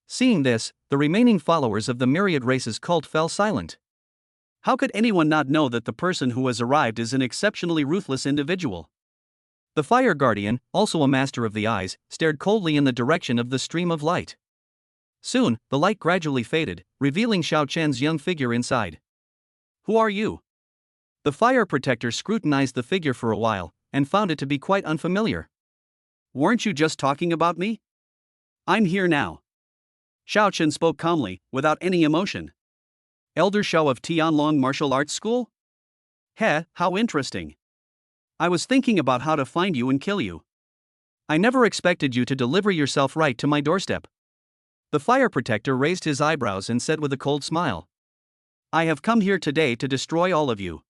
Seeing this, the remaining followers of the myriad races cult fell silent. How could anyone not know that the person who has arrived is an exceptionally ruthless individual? The fire guardian, also a master of the eyes, stared coldly in the direction of the stream of light. Soon, the light gradually faded, revealing Xiao Chen's young figure inside. "Who are you?" The fire protector scrutinized the figure for a while, and found it to be quite unfamiliar. "Weren't you just talking about me? I'm here now." Xiao Chen spoke calmly, without any emotion. "Elder Xiao of Tianlong Martial Arts School? Heh, how interesting. I was thinking about how to find you and kill you. I never expected you to deliver yourself right to my doorstep." The fire protector raised his eyebrows and said with a cold smile, "I have come here today to destroy all of you."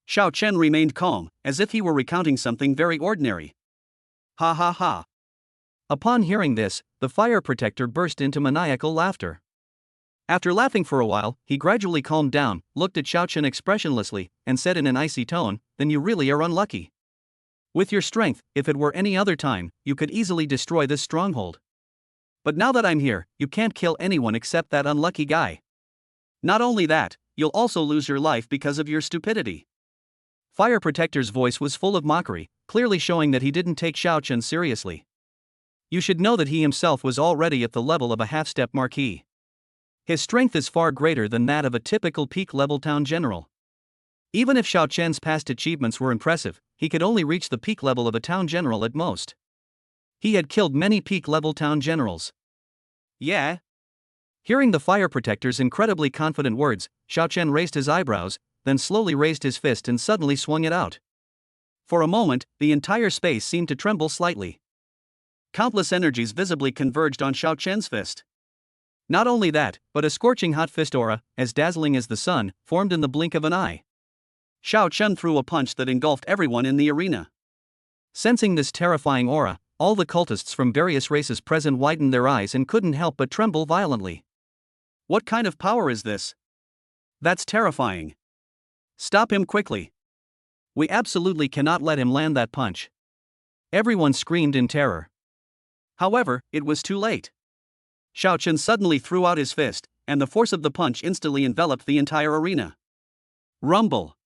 Xiao Chen remained calm, as if he were recounting something very ordinary. "Ha ha ha." Upon hearing this, the fire protector burst into maniacal laughter. After laughing for a while, he gradually calmed down, looked at Xiao Chen expressionlessly, and said in an icy tone, "Then you really are unlucky. With your strength, if it were any other time, you could easily destroy this stronghold. But now that I'm here, you can't kill anyone except that unlucky guy. Not only that, you'll also lose your life because of your stupidity." Fire Protector's voice was full of mockery, clearly showing that he didn't take Xiao Chen seriously. You should know that he himself was already at the level of a half-step marquis. His strength is far greater than that of a typical peak-level town general. Even if Xiao Chen's past achievements were impressive, he could only reach the peak level of a town general at most. He had killed many peak-level town generals. Yeah? Hearing the Fire Protector's incredibly confident words, Xiao Chen raised his eyebrows, then slowly raised his fist and suddenly swung it out. For a moment, the entire space seemed to tremble slightly. Countless energies visibly converged on Xiao Chen's fist. Not only that, but a scorching hot fist aura, as dazzling as the sun, formed in the blink of an eye. Xiao Chen threw a punch that engulfed everyone in the arena. Sensing this terrifying aura, all the cultists from various races present widened their eyes and couldn't help but tremble violently. What kind of power is this? That's terrifying. Stop him quickly. We absolutely cannot let him land that punch. Everyone screamed in terror. However, it was too late. Xiao Chen suddenly threw out his fist, and the force of the punch instantly enveloped the entire arena. Rumble!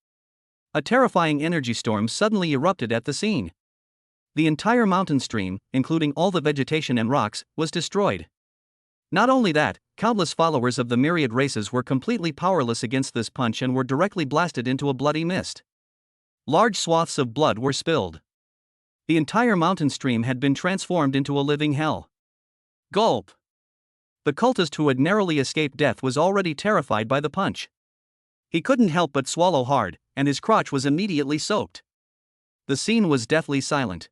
A terrifying energy storm suddenly erupted at the scene. The entire mountain stream, including all the vegetation and rocks, was destroyed. Not only that, countless followers of the myriad races were completely powerless against this punch and were directly blasted into a bloody mist. Large swaths of blood were spilled. The entire mountain stream had been transformed into a living hell. Gulp! The cultist who had narrowly escaped death was already terrified by the punch. He couldn't help but swallow hard, and his crotch was immediately soaked. The scene was deathly silent.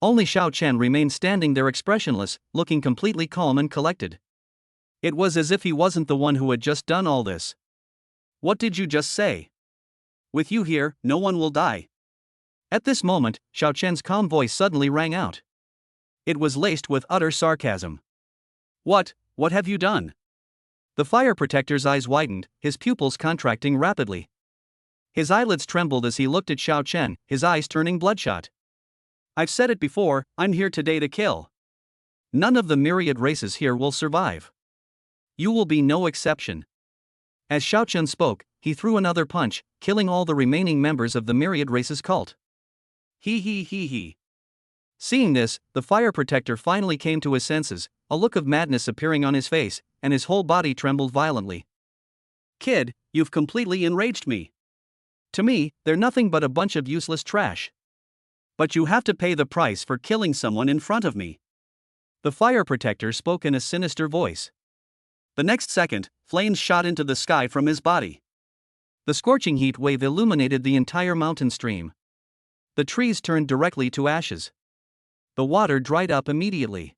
Only Xiao Chen remained standing there expressionless, looking completely calm and collected. It was as if he wasn't the one who had just done all this. What did you just say? With you here, no one will die. At this moment, Xiao Chen's calm voice suddenly rang out. It was laced with utter sarcasm. What have you done? The fire protector's eyes widened, his pupils contracting rapidly. His eyelids trembled as he looked at Xiao Chen, his eyes turning bloodshot. I've said it before, I'm here today to kill. None of the myriad races here will survive. You will be no exception. As Xiao Chen spoke, he threw another punch, killing all the remaining members of the myriad races cult. He. Seeing this, the fire protector finally came to his senses, a look of madness appearing on his face, and his whole body trembled violently. Kid, you've completely enraged me. To me, they're nothing but a bunch of useless trash. But you have to pay the price for killing someone in front of me. The fire protector spoke in a sinister voice. The next second, flames shot into the sky from his body. The scorching heat wave illuminated the entire mountain stream. The trees turned directly to ashes. The water dried up immediately.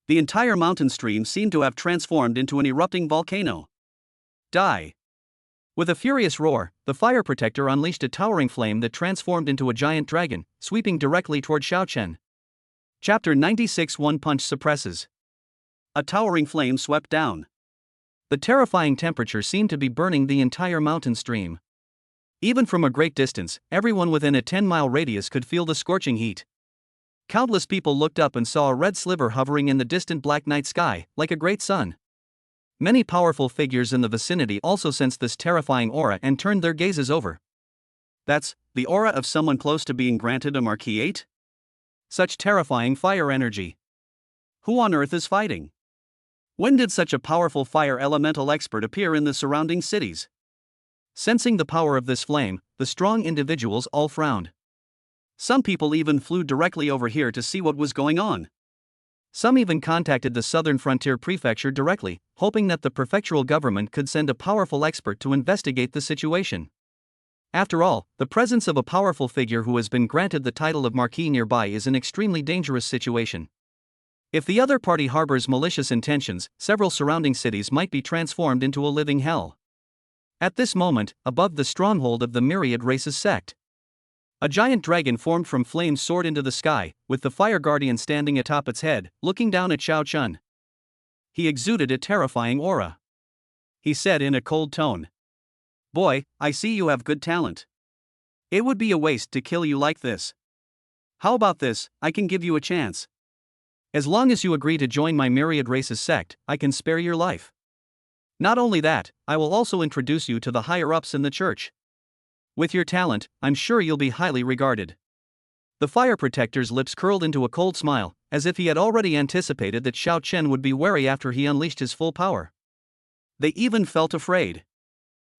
The entire mountain stream seemed to have transformed into an erupting volcano. Die! With a furious roar, the fire protector unleashed a towering flame that transformed into a giant dragon, sweeping directly toward Xiao Chen. Chapter 96 One Punch Suppresses. A towering flame swept down. The terrifying temperature seemed to be burning the entire mountain stream. Even from a great distance, everyone within a 10-mile radius could feel the scorching heat. Countless people looked up and saw a red sliver hovering in the distant black night sky, like a great sun. Many powerful figures in the vicinity also sensed this terrifying aura and turned their gazes over. That's the aura of someone close to being granted a Marquis 8? Such terrifying fire energy. Who on earth is fighting? When did such a powerful fire elemental expert appear in the surrounding cities? Sensing the power of this flame, the strong individuals all frowned. Some people even flew directly over here to see what was going on. Some even contacted the Southern Frontier Prefecture directly, hoping that the prefectural government could send a powerful expert to investigate the situation. After all, the presence of a powerful figure who has been granted the title of Marquis nearby is an extremely dangerous situation. If the other party harbors malicious intentions, several surrounding cities might be transformed into a living hell. At this moment, above the stronghold of the myriad races sect, a giant dragon formed from flames soared into the sky, with the fire guardian standing atop its head, looking down at Xiao Chen. He exuded a terrifying aura. He said in a cold tone, "Boy, I see you have good talent. It would be a waste to kill you like this. How about this, I can give you a chance. As long as you agree to join my myriad races sect, I can spare your life. Not only that, I will also introduce you to the higher-ups in the church. With your talent, I'm sure you'll be highly regarded." The fire protector's lips curled into a cold smile, as if he had already anticipated that Xiao Chen would be wary after he unleashed his full power. They even felt afraid.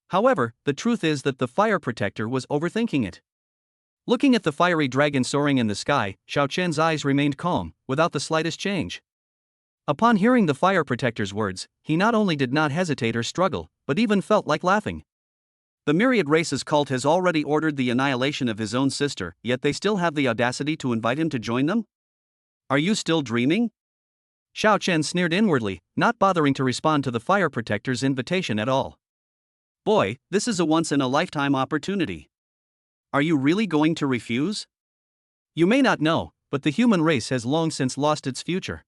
However, the truth is that the fire protector was overthinking it. Looking at the fiery dragon soaring in the sky, Xiao Chen's eyes remained calm, without the slightest change. Upon hearing the fire protector's words, he not only did not hesitate or struggle, but even felt like laughing. The myriad races cult has already ordered the annihilation of his own sister, yet they still have the audacity to invite him to join them? Are you still dreaming? Xiao Chen sneered inwardly, not bothering to respond to the fire protector's invitation at all. Boy, this is a once-in-a-lifetime opportunity. Are you really going to refuse? You may not know, but the human race has long since lost its future.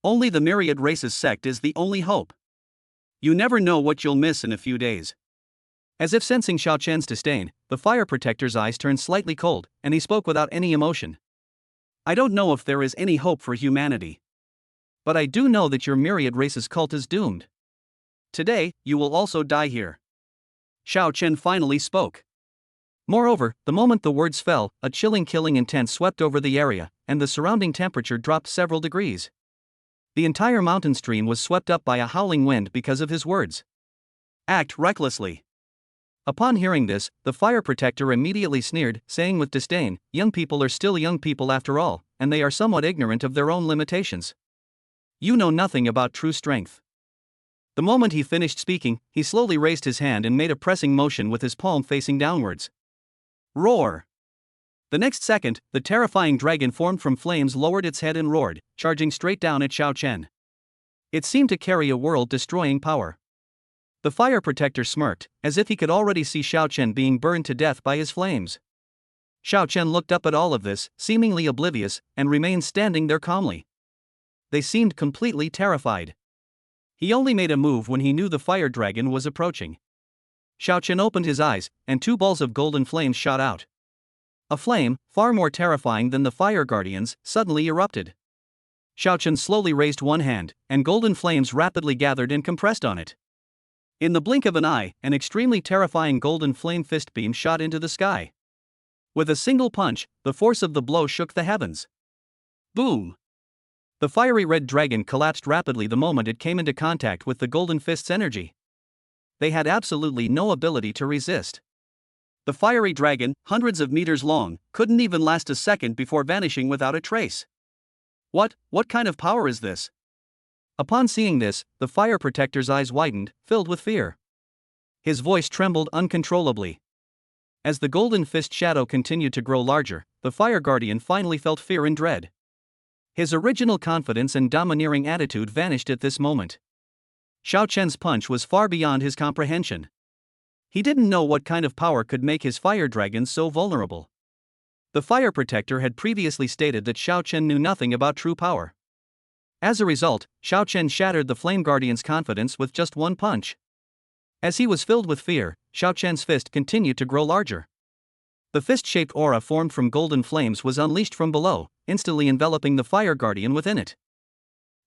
Only the myriad races sect is the only hope. You never know what you'll miss in a few days. As if sensing Xiao Chen's disdain, the fire protector's eyes turned slightly cold, and he spoke without any emotion. I don't know if there is any hope for humanity. But I do know that your myriad race's cult is doomed. Today, you will also die here. Xiao Chen finally spoke. Moreover, the moment the words fell, a chilling killing intent swept over the area, and the surrounding temperature dropped several degrees. The entire mountain stream was swept up by a howling wind because of his words. Act recklessly. Upon hearing this, the fire protector immediately sneered, saying with disdain, "Young people are still young people after all, and they are somewhat ignorant of their own limitations. You know nothing about true strength." The moment he finished speaking, he slowly raised his hand and made a pressing motion with his palm facing downwards. Roar! The next second, the terrifying dragon formed from flames lowered its head and roared, charging straight down at Xiao Chen. It seemed to carry a world-destroying power. The fire protector smirked, as if he could already see Xiao Chen being burned to death by his flames. Xiao Chen looked up at all of this, seemingly oblivious, and remained standing there calmly. They seemed completely terrified. He only made a move when he knew the fire dragon was approaching. Xiao Chen opened his eyes, and two balls of golden flames shot out. A flame, far more terrifying than the fire guardians, suddenly erupted. Xiao Chen slowly raised one hand, and golden flames rapidly gathered and compressed on it. In the blink of an eye, an extremely terrifying golden flame fist beam shot into the sky. With a single punch, the force of the blow shook the heavens. Boom! The fiery red dragon collapsed rapidly the moment it came into contact with the golden fist's energy. They had absolutely no ability to resist. The fiery dragon, hundreds of meters long, couldn't even last a second before vanishing without a trace. What kind of power is this? Upon seeing this, the fire protector's eyes widened, filled with fear. His voice trembled uncontrollably. As the golden fist shadow continued to grow larger, the fire guardian finally felt fear and dread. His original confidence and domineering attitude vanished at this moment. Xiao Chen's punch was far beyond his comprehension. He didn't know what kind of power could make his fire dragon so vulnerable. The fire protector had previously stated that Xiao Chen knew nothing about true power. As a result, Xiao Chen shattered the flame guardian's confidence with just one punch. As he was filled with fear, Xiao Chen's fist continued to grow larger. The fist-shaped aura formed from golden flames was unleashed from below, instantly enveloping the fire guardian within it.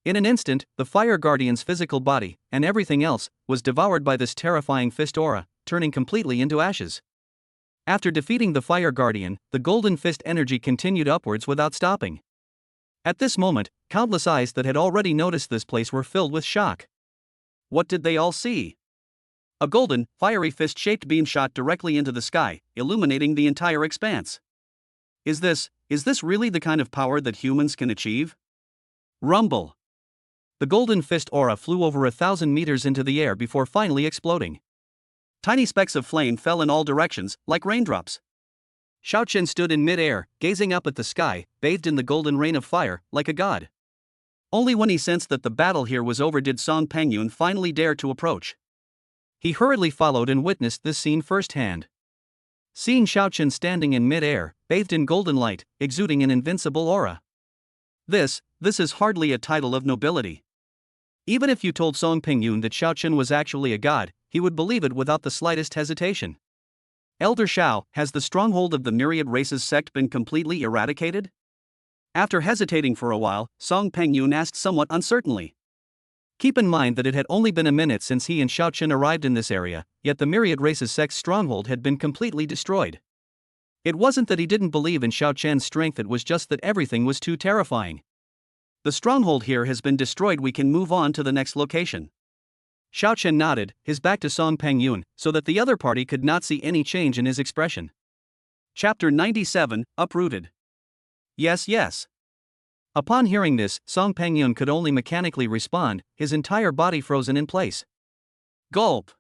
In an instant, the fire guardian's physical body, and everything else, was devoured by this terrifying fist aura, turning completely into ashes. After defeating the fire guardian, the golden fist energy continued upwards without stopping. At this moment, countless eyes that had already noticed this place were filled with shock. What did they all see? A golden, fiery fist-shaped beam shot directly into the sky, illuminating the entire expanse. Is this really the kind of power that humans can achieve? Rumble! The golden fist aura flew over 1,000 meters into the air before finally exploding. Tiny specks of flame fell in all directions, like raindrops. Xiao Chen stood in mid-air, gazing up at the sky, bathed in the golden rain of fire, like a god. Only when he sensed that the battle here was over did Song Pangyun finally dare to approach. He hurriedly followed and witnessed this scene firsthand. Seeing Xiao Chen standing in mid-air, bathed in golden light, exuding an invincible aura. This is hardly a title of nobility. Even if you told Song Pangyun that Xiao Chen was actually a god, he would believe it without the slightest hesitation. Elder Xiao, has the stronghold of the myriad races sect been completely eradicated? After hesitating for a while, Song Pangyun asked somewhat uncertainly. Keep in mind that it had only been a minute since he and Xiao Chen arrived in this area, yet the myriad races sect's stronghold had been completely destroyed. It wasn't that he didn't believe in Xiao Chen's strength, it was just that everything was too terrifying. The stronghold here has been destroyed, we can move on to the next location. Xiao Chen nodded, his back to Song Pangyun, so that the other party could not see any change in his expression. Chapter 97, Uprooted. Yes. Upon hearing this, Song Pangyun could only mechanically respond, his entire body frozen in place. Gulp.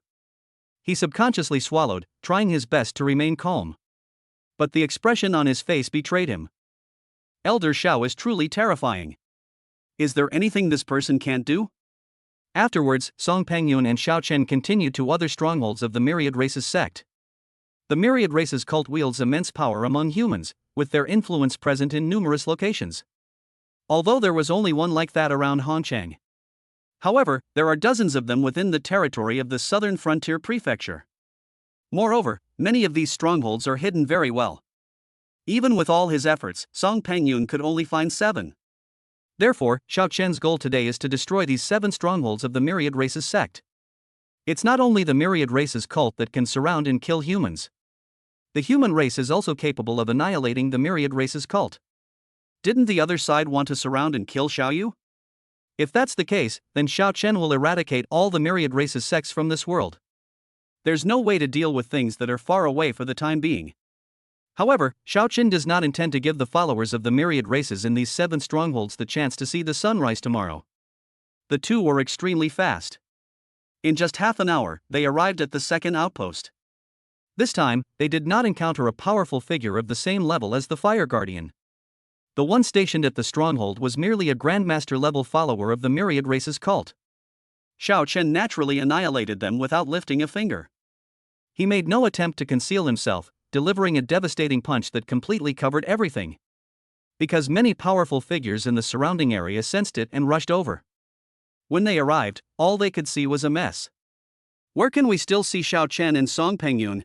He subconsciously swallowed, trying his best to remain calm. But the expression on his face betrayed him. Elder Xiao is truly terrifying. Is there anything this person can't do? Afterwards, Song Pangyun and Xiao Chen continued to other strongholds of the myriad races sect. The myriad races cult wields immense power among humans, with their influence present in numerous locations. Although there was only one like that around Hongchang. However, there are dozens of them within the territory of the southern frontier prefecture. Moreover, many of these strongholds are hidden very well. Even with all his efforts, Song Pangyun could only find 7. Therefore, Xiao Chen's goal today is to destroy these 7 strongholds of the Myriad Races sect. It's not only the Myriad Races cult that can surround and kill humans. The human race is also capable of annihilating the Myriad Races cult. Didn't the other side want to surround and kill Xiaoyu? If that's the case, then Xiao Chen will eradicate all the Myriad Races sects from this world. There's no way to deal with things that are far away for the time being. However, Xiao Chen does not intend to give the followers of the Myriad Races in these 7 strongholds the chance to see the sunrise tomorrow. The two were extremely fast. In just half an hour, they arrived at the second outpost. This time, they did not encounter a powerful figure of the same level as the Fire Guardian. The one stationed at the stronghold was merely a Grandmaster-level follower of the Myriad Races cult. Xiao Chen naturally annihilated them without lifting a finger. He made no attempt to conceal himself, delivering a devastating punch that completely covered everything. Because many powerful figures in the surrounding area sensed it and rushed over. When they arrived, all they could see was a mess. Where can we still see Xiao Chen and Song Pangyun?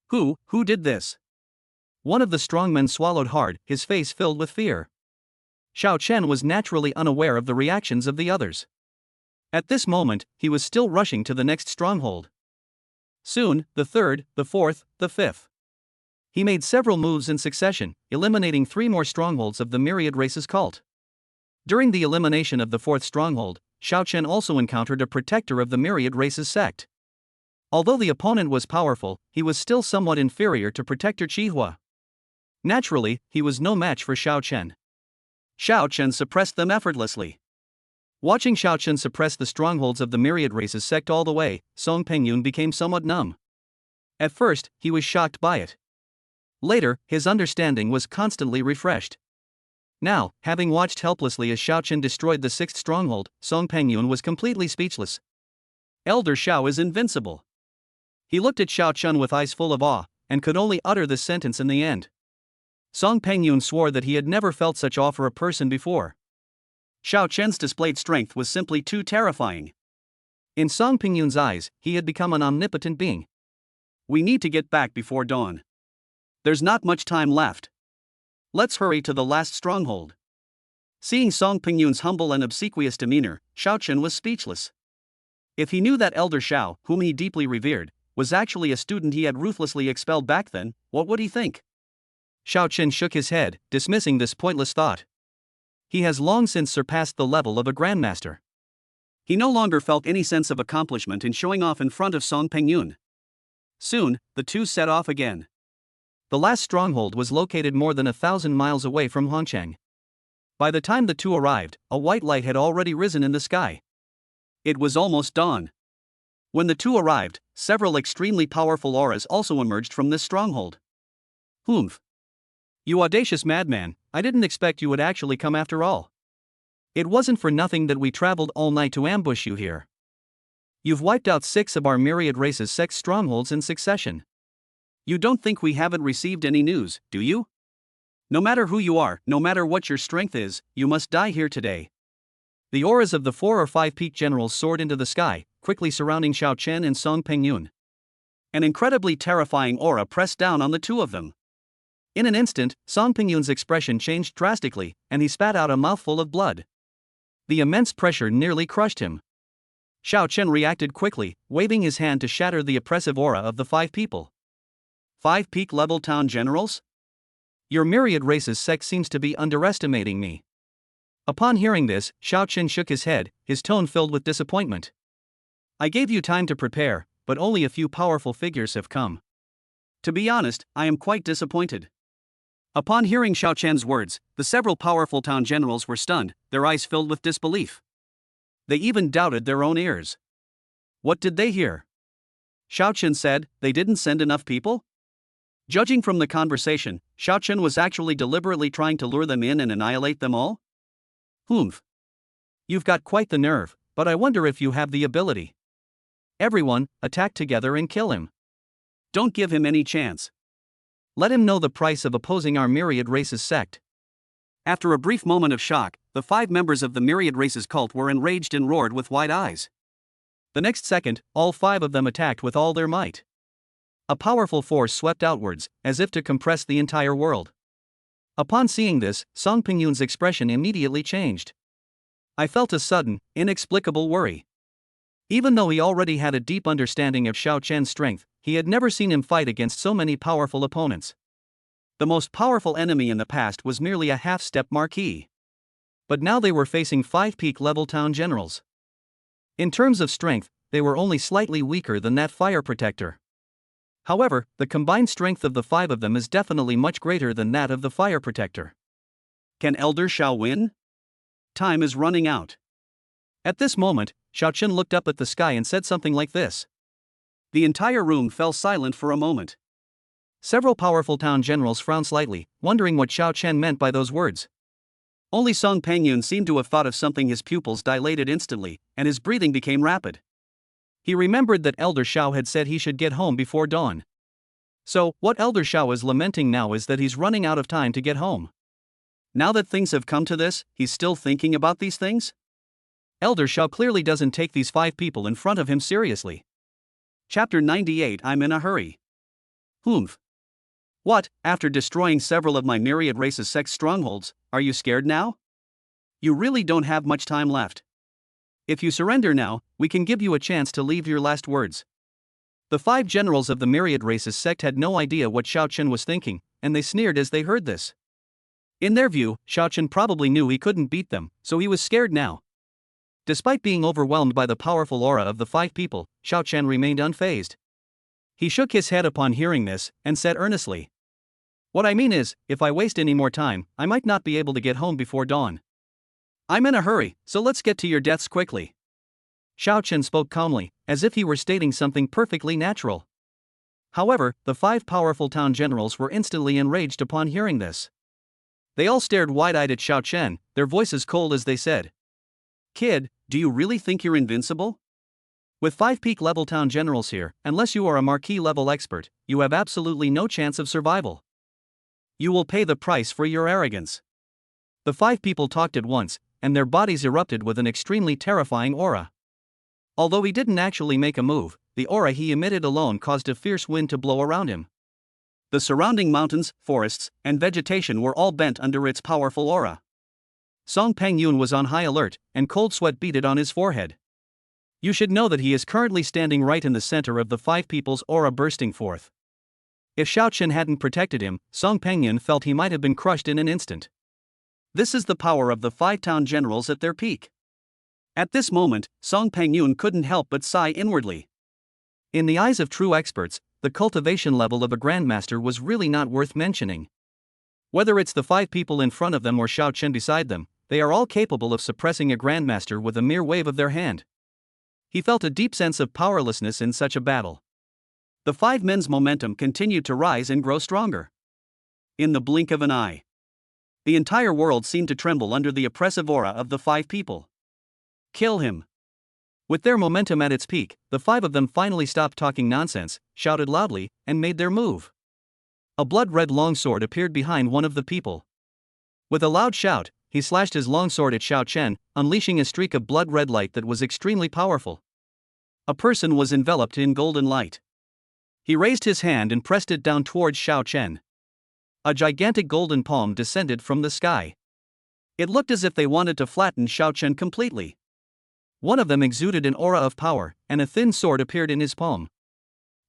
Who did this? One of the strongmen swallowed hard, his face filled with fear. Xiao Chen was naturally unaware of the reactions of the others. At this moment, he was still rushing to the next stronghold. Soon, the third, the fourth, the fifth. He made several moves in succession, eliminating 3 more strongholds of the Myriad Races cult. During the elimination of the 4th stronghold, Xiao Chen also encountered a protector of the Myriad Races sect. Although the opponent was powerful, he was still somewhat inferior to Protector Qihua. Naturally, he was no match for Xiao Chen. Xiao Chen suppressed them effortlessly. Watching Xiao Chen suppress the strongholds of the Myriad Races sect all the way, Song Pangyun became somewhat numb. At first, he was shocked by it. Later, his understanding was constantly refreshed. Now, having watched helplessly as Xiao Chen destroyed the 6th stronghold, Song Pangyun was completely speechless. Elder Xiao is invincible. He looked at Xiao Chen with eyes full of awe, and could only utter this sentence in the end. Song Pangyun swore that he had never felt such awe for a person before. Xiao Chen's displayed strength was simply too terrifying. In Song Pangyun's eyes, he had become an omnipotent being. We need to get back before dawn. There's not much time left. Let's hurry to the last stronghold. Seeing Song Pangyun's humble and obsequious demeanor, Xiao Chen was speechless. If he knew that Elder Xiao, whom he deeply revered, was actually a student he had ruthlessly expelled back then, what would he think? Xiao Chen shook his head, dismissing this pointless thought. He has long since surpassed the level of a Grandmaster. He no longer felt any sense of accomplishment in showing off in front of Song Pangyun. Soon, the two set off again. The last stronghold was located more than 1,000 miles away from Hongcheng. By the time the two arrived, a white light had already risen in the sky. It was almost dawn. When the two arrived, several extremely powerful auras also emerged from this stronghold. Humph. You audacious madman, I didn't expect you would actually come after all. It wasn't for nothing that we traveled all night to ambush you here. You've wiped out 6 of our Myriad Races sect strongholds in succession. You don't think we haven't received any news, do you? No matter who you are, no matter what your strength is, you must die here today. The auras of the 4 or 5 peak generals soared into the sky, quickly surrounding Xiao Chen and Song Pangyun. An incredibly terrifying aura pressed down on the two of them. In an instant, Song Pangyun's expression changed drastically, and he spat out a mouthful of blood. The immense pressure nearly crushed him. Xiao Chen reacted quickly, waving his hand to shatter the oppressive aura of the 5 people. 5 peak-level town generals? Your Myriad Races sect seems to be underestimating me. Upon hearing this, Xiao Chen shook his head, his tone filled with disappointment. I gave you time to prepare, but only a few powerful figures have come. To be honest, I am quite disappointed. Upon hearing Xiao Chen's words, the several powerful town generals were stunned, their eyes filled with disbelief. They even doubted their own ears. What did they hear? Xiao Chen said, they didn't send enough people? Judging from the conversation, Xiao Chen was actually deliberately trying to lure them in and annihilate them all? Humph. You've got quite the nerve, but I wonder if you have the ability. Everyone, attack together and kill him. Don't give him any chance. Let him know the price of opposing our Myriad Races sect. After a brief moment of shock, the 5 members of the Myriad Races cult were enraged and roared with wide eyes. The next second, all 5 of them attacked with all their might. A powerful force swept outwards, as if to compress the entire world. Upon seeing this, Song Pingyun's expression immediately changed. I felt a sudden, inexplicable worry. Even though he already had a deep understanding of Xiao Chen's strength, he had never seen him fight against so many powerful opponents. The most powerful enemy in the past was merely a half-step marquis. But now they were facing 5 peak-level town generals. In terms of strength, they were only slightly weaker than that fire protector. However, the combined strength of the 5 of them is definitely much greater than that of the fire protector. Can Elder Xiao win? Time is running out. At this moment, Xiao Chen looked up at the sky and said something like this. The entire room fell silent for a moment. Several powerful town generals frowned slightly, wondering what Xiao Chen meant by those words. Only Song Pangyun seemed to have thought of something. His pupils dilated instantly, and his breathing became rapid. He remembered that Elder Xiao had said he should get home before dawn. So, what Elder Xiao is lamenting now is that he's running out of time to get home. Now that things have come to this, he's still thinking about these things? Elder Xiao clearly doesn't take these 5 people in front of him seriously. Chapter 98. I'm in a hurry. Humph. What, after destroying several of my myriad race's sex strongholds, are you scared now? You really don't have much time left. If you surrender now, we can give you a chance to leave your last words. The 5 generals of the myriad race's sect had no idea what Xiao Chen was thinking, and they sneered as they heard this. In their view, Xiao Chen probably knew he couldn't beat them, so he was scared now. Despite being overwhelmed by the powerful aura of the 5 people, Xiao Chen remained unfazed. He shook his head upon hearing this, and said earnestly, "What I mean is, if I waste any more time, I might not be able to get home before dawn. I'm in a hurry, so let's get to your deaths quickly." Xiao Chen spoke calmly, as if he were stating something perfectly natural. However, the 5 powerful town generals were instantly enraged upon hearing this. They all stared wide-eyed at Xiao Chen, their voices cold as they said, "Kid, do you really think you're invincible? With 5 peak-level town generals here, unless you are a marquis-level expert, you have absolutely no chance of survival. You will pay the price for your arrogance." The 5 people talked at once, and their bodies erupted with an extremely terrifying aura. Although he didn't actually make a move, the aura he emitted alone caused a fierce wind to blow around him. The surrounding mountains, forests, and vegetation were all bent under its powerful aura. Song Pangyun was on high alert, and cold sweat beaded on his forehead. You should know that he is currently standing right in the center of the 5 people's aura bursting forth. If Xiao Chen hadn't protected him, Song Pangyun felt he might have been crushed in an instant. This is the power of the 5 town generals at their peak. At this moment, Song Pangyun couldn't help but sigh inwardly. In the eyes of true experts, the cultivation level of a grandmaster was really not worth mentioning. Whether it's the 5 people in front of them or Xiao Chen beside them, they are all capable of suppressing a grandmaster with a mere wave of their hand. He felt a deep sense of powerlessness in such a battle. The 5 men's momentum continued to rise and grow stronger. In the blink of an eye, the entire world seemed to tremble under the oppressive aura of the 5 people. Kill him. With their momentum at its peak, the 5 of them finally stopped talking nonsense, shouted loudly, and made their move. A blood-red longsword appeared behind one of the people. With a loud shout, he slashed his longsword at Xiao Chen, unleashing a streak of blood-red light that was extremely powerful. A person was enveloped in golden light. He raised his hand and pressed it down towards Xiao Chen. A gigantic golden palm descended from the sky. It looked as if they wanted to flatten Xiao Chen completely. One of them exuded an aura of power, and a thin sword appeared in his palm.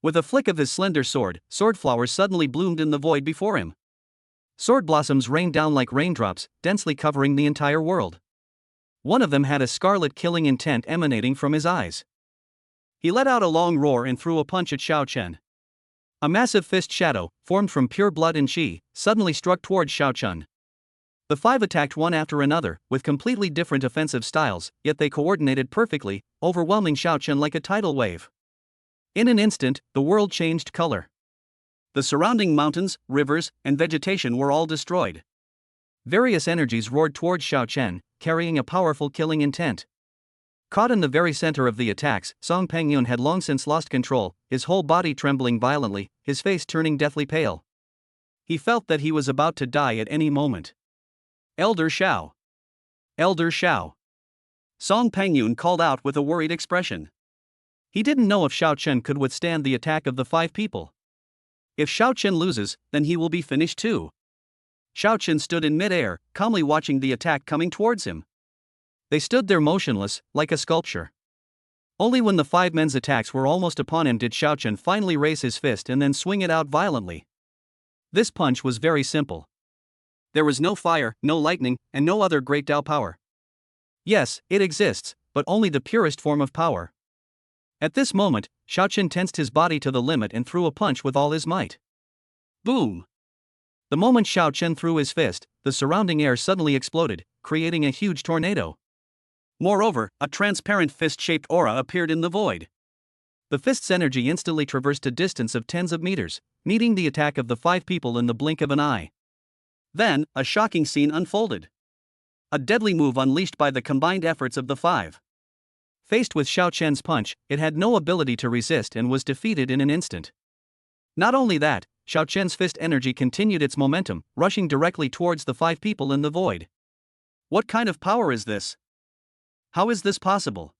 With a flick of his slender sword, sword flowers suddenly bloomed in the void before him. Sword blossoms rained down like raindrops, densely covering the entire world. One of them had a scarlet killing intent emanating from his eyes. He let out a long roar and threw a punch at Xiao Chen. A massive fist shadow, formed from pure blood and qi, suddenly struck towards Xiao Chen. The 5 attacked one after another, with completely different offensive styles, yet they coordinated perfectly, overwhelming Xiao Chen like a tidal wave. In an instant, the world changed color. The surrounding mountains, rivers, and vegetation were all destroyed. Various energies roared towards Xiao Chen, carrying a powerful killing intent. Caught in the very center of the attacks, Song Pangyun had long since lost control, his whole body trembling violently, his face turning deathly pale. He felt that he was about to die at any moment. Elder Xiao! Elder Xiao! Song Pangyun called out with a worried expression. He didn't know if Xiao Chen could withstand the attack of the 5 people. If Xiao Chen loses, then he will be finished too. Xiao Chen stood in mid-air, calmly watching the attack coming towards him. They stood there motionless, like a sculpture. Only when the five men's attacks were almost upon him did Xiao Chen finally raise his fist and then swing it out violently. This punch was very simple. There was no fire, no lightning, and no other great Dao power. Yes, it exists, but only the purest form of power. At this moment, Xiao Chen tensed his body to the limit and threw a punch with all his might. Boom! The moment Xiao Chen threw his fist, the surrounding air suddenly exploded, creating a huge tornado. Moreover, a transparent fist-shaped aura appeared in the void. The fist's energy instantly traversed a distance of tens of meters, meeting the attack of the five people in the blink of an eye. Then, a shocking scene unfolded. A deadly move unleashed by the combined efforts of the five. Faced with Xiao Chen's punch, it had no ability to resist and was defeated in an instant. Not only that, Xiao Chen's fist energy continued its momentum, rushing directly towards the five people in the void. What kind of power is this? How is this possible?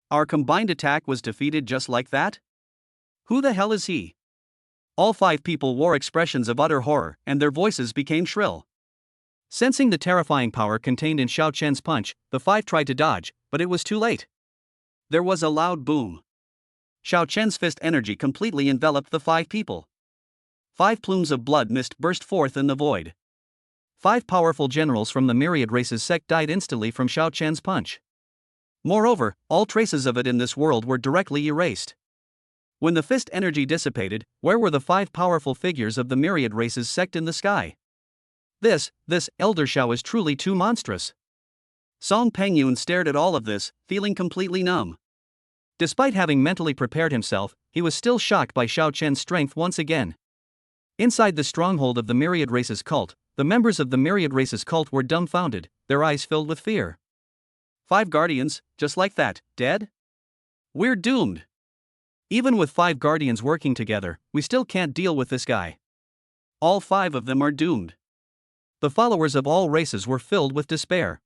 Our combined attack was defeated just like that? Who the hell is he? All five people wore expressions of utter horror, and their voices became shrill. Sensing the terrifying power contained in Xiao Chen's punch, the five tried to dodge, but it was too late. There was a loud boom. Xiao Chen's fist energy completely enveloped the five people. 5 plumes of blood mist burst forth in the void. 5 powerful generals from the myriad races sect died instantly from Xiao Chen's punch. Moreover, all traces of it in this world were directly erased. When the fist energy dissipated, where were the 5 powerful figures of the myriad races sect in the sky? This Elder Xiao is truly too monstrous. Song Pengyun stared at all of this, feeling completely numb. Despite having mentally prepared himself, he was still shocked by Xiao Chen's strength once again. Inside the stronghold of the myriad races cult, the members of the myriad races cult were dumbfounded, their eyes filled with fear. 5 guardians, just like that, dead? We're doomed. Even with 5 guardians working together, we still can't deal with this guy. All 5 of them are doomed. The followers of all races were filled with despair.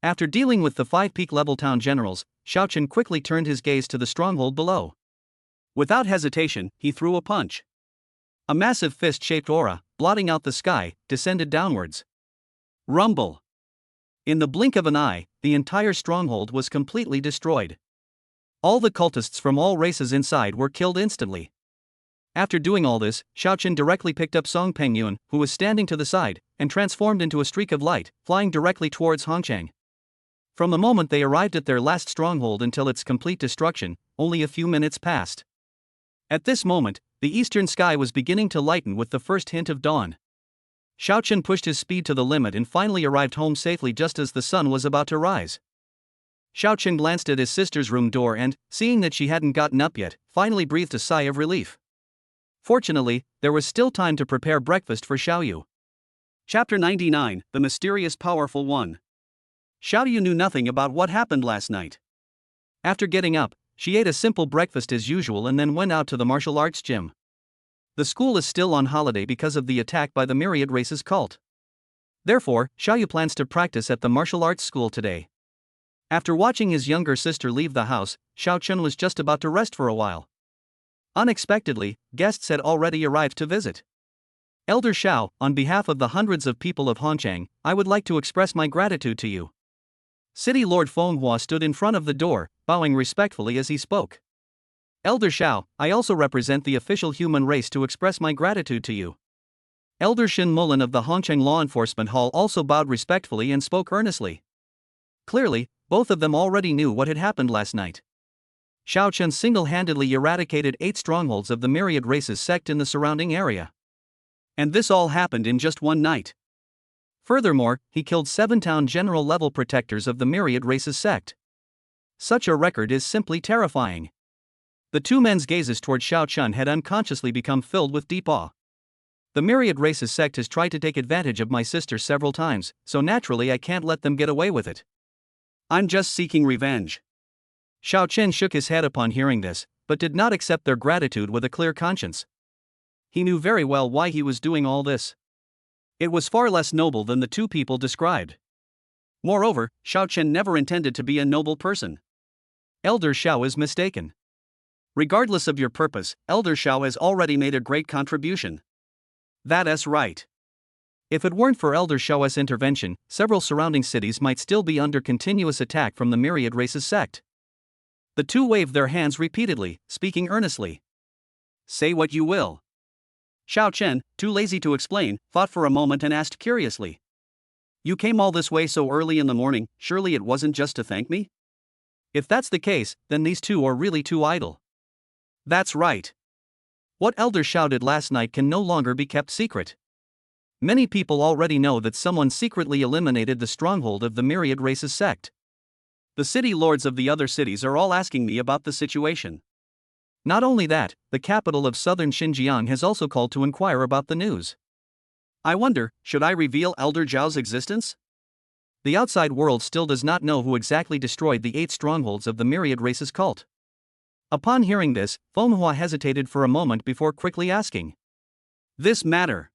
After dealing with the 5 peak-level town generals, Xiao Chen quickly turned his gaze to the stronghold below. Without hesitation, he threw a punch. A massive fist-shaped aura, blotting out the sky, descended downwards. Rumble! In the blink of an eye, the entire stronghold was completely destroyed. All the cultists from all races inside were killed instantly. After doing all this, Xiao Chen directly picked up Song Pengyun, who was standing to the side, and transformed into a streak of light, flying directly towards Hongchang. From the moment they arrived at their last stronghold until its complete destruction, only a few minutes passed. At this moment, the eastern sky was beginning to lighten with the first hint of dawn. Xiao Chen pushed his speed to the limit and finally arrived home safely just as the sun was about to rise. Xiao Chen glanced at his sister's room door and, seeing that she hadn't gotten up yet, finally breathed a sigh of relief. Fortunately, there was still time to prepare breakfast for Xiaoyu. Chapter 99, The Mysterious Powerful One. Xiaoyu knew nothing about what happened last night. After getting up, she ate a simple breakfast as usual and then went out to the martial arts gym. The school is still on holiday because of the attack by the myriad races cult. Therefore, Xiaoyu plans to practice at the martial arts school today. After watching his younger sister leave the house, Xiao Chen was just about to rest for a while. Unexpectedly, guests had already arrived to visit. Elder Xiao, on behalf of the hundreds of people of Hongchang, I would like to express my gratitude to you. City Lord Fenghua stood in front of the door, bowing respectfully as he spoke. Elder Xiao, I also represent the official human race to express my gratitude to you. Elder Shin Mulin of the Hongcheng Law Enforcement Hall also bowed respectfully and spoke earnestly. Clearly, both of them already knew what had happened last night. Xiao Chen single-handedly eradicated 8 strongholds of the myriad races sect in the surrounding area. And this all happened in just one night. Furthermore, he killed 7 town general-level protectors of the myriad races sect. Such a record is simply terrifying. The 2 men's gazes toward Xiao Chen had unconsciously become filled with deep awe. The myriad races sect has tried to take advantage of my sister several times, so naturally I can't let them get away with it. I'm just seeking revenge. Xiao Chen shook his head upon hearing this, but did not accept their gratitude with a clear conscience. He knew very well why he was doing all this. It was far less noble than the 2 people described. Moreover, Xiao Chen never intended to be a noble person. Elder Xiao is mistaken. Regardless of your purpose, Elder Xiao has already made a great contribution. That's right. If it weren't for Elder Xiao's intervention, several surrounding cities might still be under continuous attack from the myriad races sect. The two waved their hands repeatedly, speaking earnestly. Say what you will. Xiao Chen, too lazy to explain, thought for a moment and asked curiously. You came all this way so early in the morning, surely it wasn't just to thank me? If that's the case, then these two are really too idle. That's right. What Elder Xiao did last night can no longer be kept secret. Many people already know that someone secretly eliminated the stronghold of the myriad races sect. The city lords of the other cities are all asking me about the situation. Not only that, the capital of southern Xinjiang has also called to inquire about the news. I wonder, should I reveal Elder Zhao's existence? The outside world still does not know who exactly destroyed the 8 strongholds of the myriad races cult. Upon hearing this, Feng Hua hesitated for a moment before quickly asking. This matter.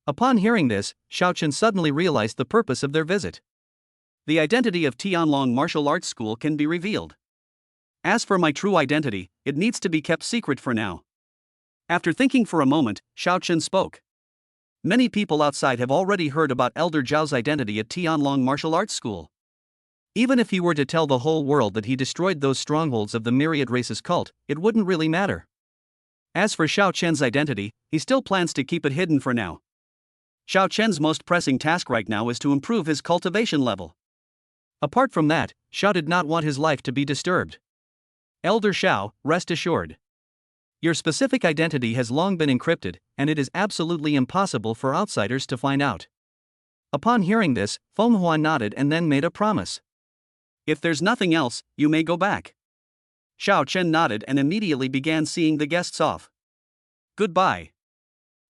Upon hearing this, Xiao Chen suddenly realized the purpose of their visit. The identity of Tianlong Martial Arts School can be revealed. As for my true identity, it needs to be kept secret for now. After thinking for a moment, Xiao Chen spoke. Many people outside have already heard about Elder Zhao's identity at Tianlong Martial Arts School. Even if he were to tell the whole world that he destroyed those strongholds of the myriad races cult, it wouldn't really matter. As for Xiao Chen's identity, he still plans to keep it hidden for now. Xiao Chen's most pressing task right now is to improve his cultivation level. Apart from that, Xiao did not want his life to be disturbed. Elder Xiao, rest assured. Your specific identity has long been encrypted, and it is absolutely impossible for outsiders to find out. Upon hearing this, Feng Hua nodded and then made a promise. If there's nothing else, you may go back. Xiao Chen nodded and immediately began seeing the guests off. Goodbye.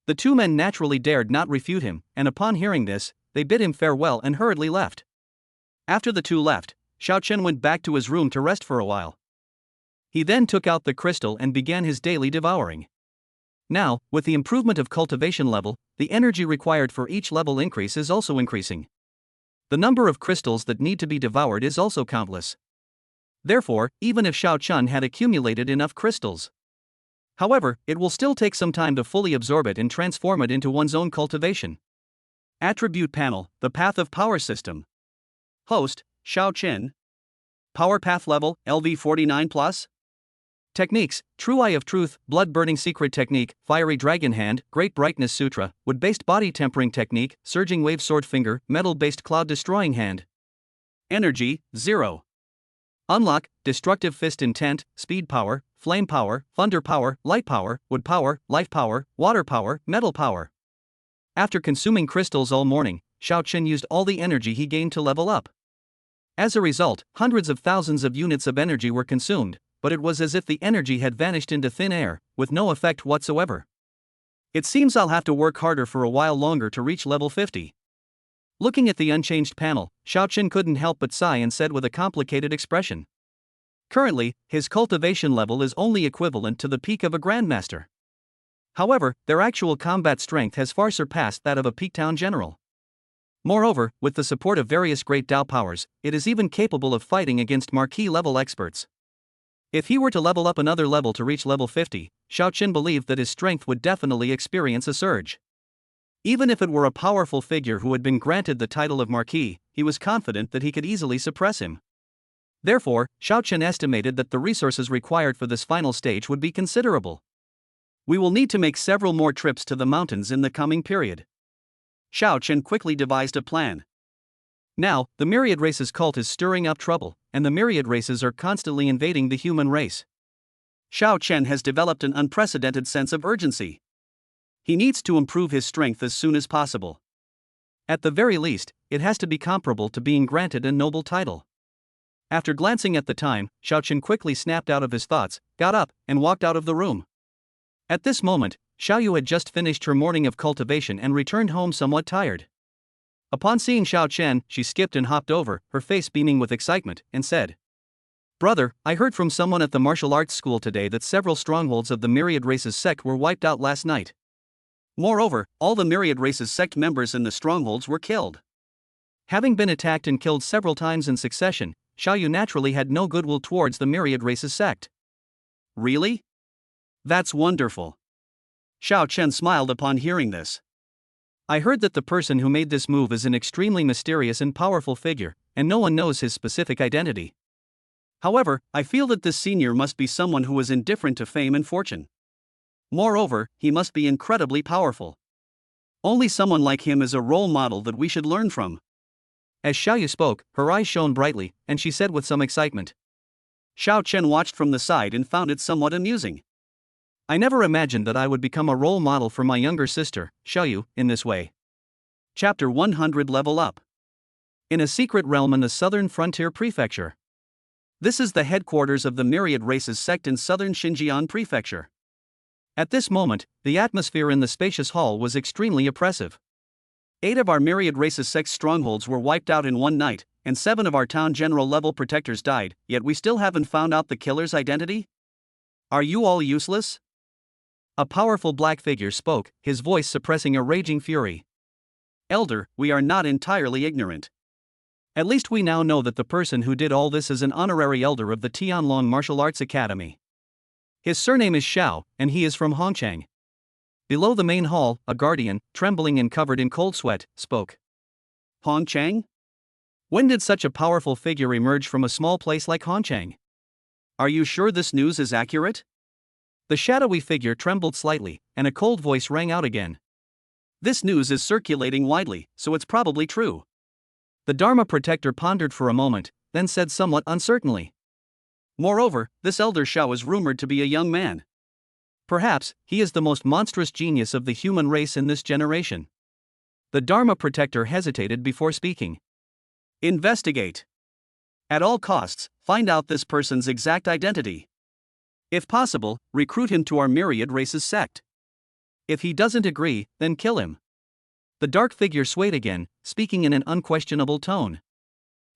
The two men naturally dared not refute him, and upon hearing this, they bid him farewell and hurriedly left. After the two left, Xiao Chen went back to his room to rest for a while. He then took out the crystal and began his daily devouring. Now, with the improvement of cultivation level, the energy required for each level increase is also increasing. The number of crystals that need to be devoured is also countless. Therefore, even if Xiao Chen had accumulated enough crystals, however, it will still take some time to fully absorb it and transform it into one's own cultivation. Attribute Panel, the Path of Power System. Host, Xiao Chen. Power Path Level, LV49+. Techniques: True Eye of Truth, Blood Burning Secret Technique, Fiery Dragon Hand, Great Brightness Sutra, Wood-based Body Tempering Technique, Surging Wave Sword Finger, Metal-based Cloud Destroying Hand. Energy, 0. Unlock: Destructive Fist Intent, Speed Power, Flame Power, Thunder Power, Light Power, Wood Power, Life Power, Water Power, Metal Power. After consuming crystals all morning, Xiao Chen used all the energy he gained to level up. As a result, hundreds of thousands of units of energy were consumed, but it was as if the energy had vanished into thin air, with no effect whatsoever. It seems I'll have to work harder for a while longer to reach level 50. Looking at the unchanged panel, Xiao Chen couldn't help but sigh and said with a complicated expression. Currently, his cultivation level is only equivalent to the peak of a grandmaster. However, their actual combat strength has far surpassed that of a peak town general. Moreover, with the support of various great Dao powers, it is even capable of fighting against marquee-level experts. If he were to level up another level to reach level 50, Xiao Chen believed that his strength would definitely experience a surge. Even if it were a powerful figure who had been granted the title of Marquis, he was confident that he could easily suppress him. Therefore, Xiao Chen estimated that the resources required for this final stage would be considerable. We will need to make several more trips to the mountains in the coming period. Xiao Chen quickly devised a plan. Now, the myriad races cult is stirring up trouble, and the myriad races are constantly invading the human race. Xiao Chen has developed an unprecedented sense of urgency. He needs to improve his strength as soon as possible. At the very least, it has to be comparable to being granted a noble title. After glancing at the time, Xiao Chen quickly snapped out of his thoughts, got up, and walked out of the room. At this moment, Xiaoyu had just finished her morning of cultivation and returned home somewhat tired. Upon seeing Xiao Chen, she skipped and hopped over, her face beaming with excitement, and said, "Brother, I heard from someone at the martial arts school today that several strongholds of the Myriad Races sect were wiped out last night. Moreover, all the Myriad Races sect members in the strongholds were killed." Having been attacked and killed several times in succession, Xiaoyu naturally had no goodwill towards the Myriad Races sect. Really? That's wonderful. Xiao Chen smiled upon hearing this. I heard that the person who made this move is an extremely mysterious and powerful figure, and no one knows his specific identity. However, I feel that this senior must be someone who is indifferent to fame and fortune. Moreover, he must be incredibly powerful. Only someone like him is a role model that we should learn from. As Xiaoyu spoke, her eyes shone brightly, and she said with some excitement. Xiao Chen watched from the side and found it somewhat amusing. I never imagined that I would become a role model for my younger sister, Xiaoyu, in this way. Chapter 100 Level Up. In a secret realm in the southern frontier prefecture. This is the headquarters of the Myriad Races sect in southern Xinjiang prefecture. At this moment, the atmosphere in the spacious hall was extremely oppressive. 8 of our Myriad Races sect strongholds were wiped out in one night, and 7 of our town general level protectors died, yet we still haven't found out the killer's identity? Are you all useless? A powerful black figure spoke, his voice suppressing a raging fury. Elder, we are not entirely ignorant. At least we now know that the person who did all this is an honorary elder of the Tianlong Martial Arts Academy. His surname is Xiao, and he is from Hongchang. Below the main hall, a guardian, trembling and covered in cold sweat, spoke. Hongchang? When did such a powerful figure emerge from a small place like Hongchang? Are you sure this news is accurate? The shadowy figure trembled slightly, and a cold voice rang out again. This news is circulating widely, so it's probably true. The Dharma protector pondered for a moment, then said somewhat uncertainly. Moreover, this elder Xiao is rumored to be a young man. Perhaps, he is the most monstrous genius of the human race in this generation. The Dharma protector hesitated before speaking. Investigate. At all costs, find out this person's exact identity. If possible, recruit him to our Myriad Races sect. If he doesn't agree, then kill him. The dark figure swayed again, speaking in an unquestionable tone.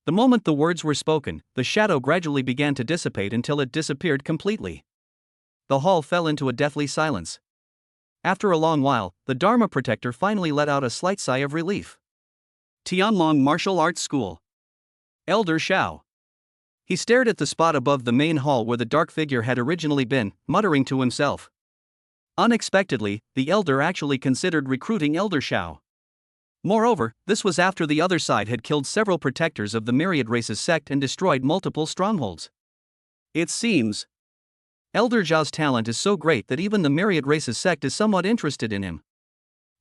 The moment the words were spoken, the shadow gradually began to dissipate until it disappeared completely. The hall fell into a deathly silence. After a long while, the Dharma protector finally let out a slight sigh of relief. Tianlong Martial Arts School. Elder Xiao. He stared at the spot above the main hall where the dark figure had originally been, muttering to himself. Unexpectedly, the elder actually considered recruiting Elder Xiao. Moreover, this was after the other side had killed several protectors of the Myriad Races sect and destroyed multiple strongholds. It seems Elder Zhao's talent is so great that even the Myriad Races sect is somewhat interested in him.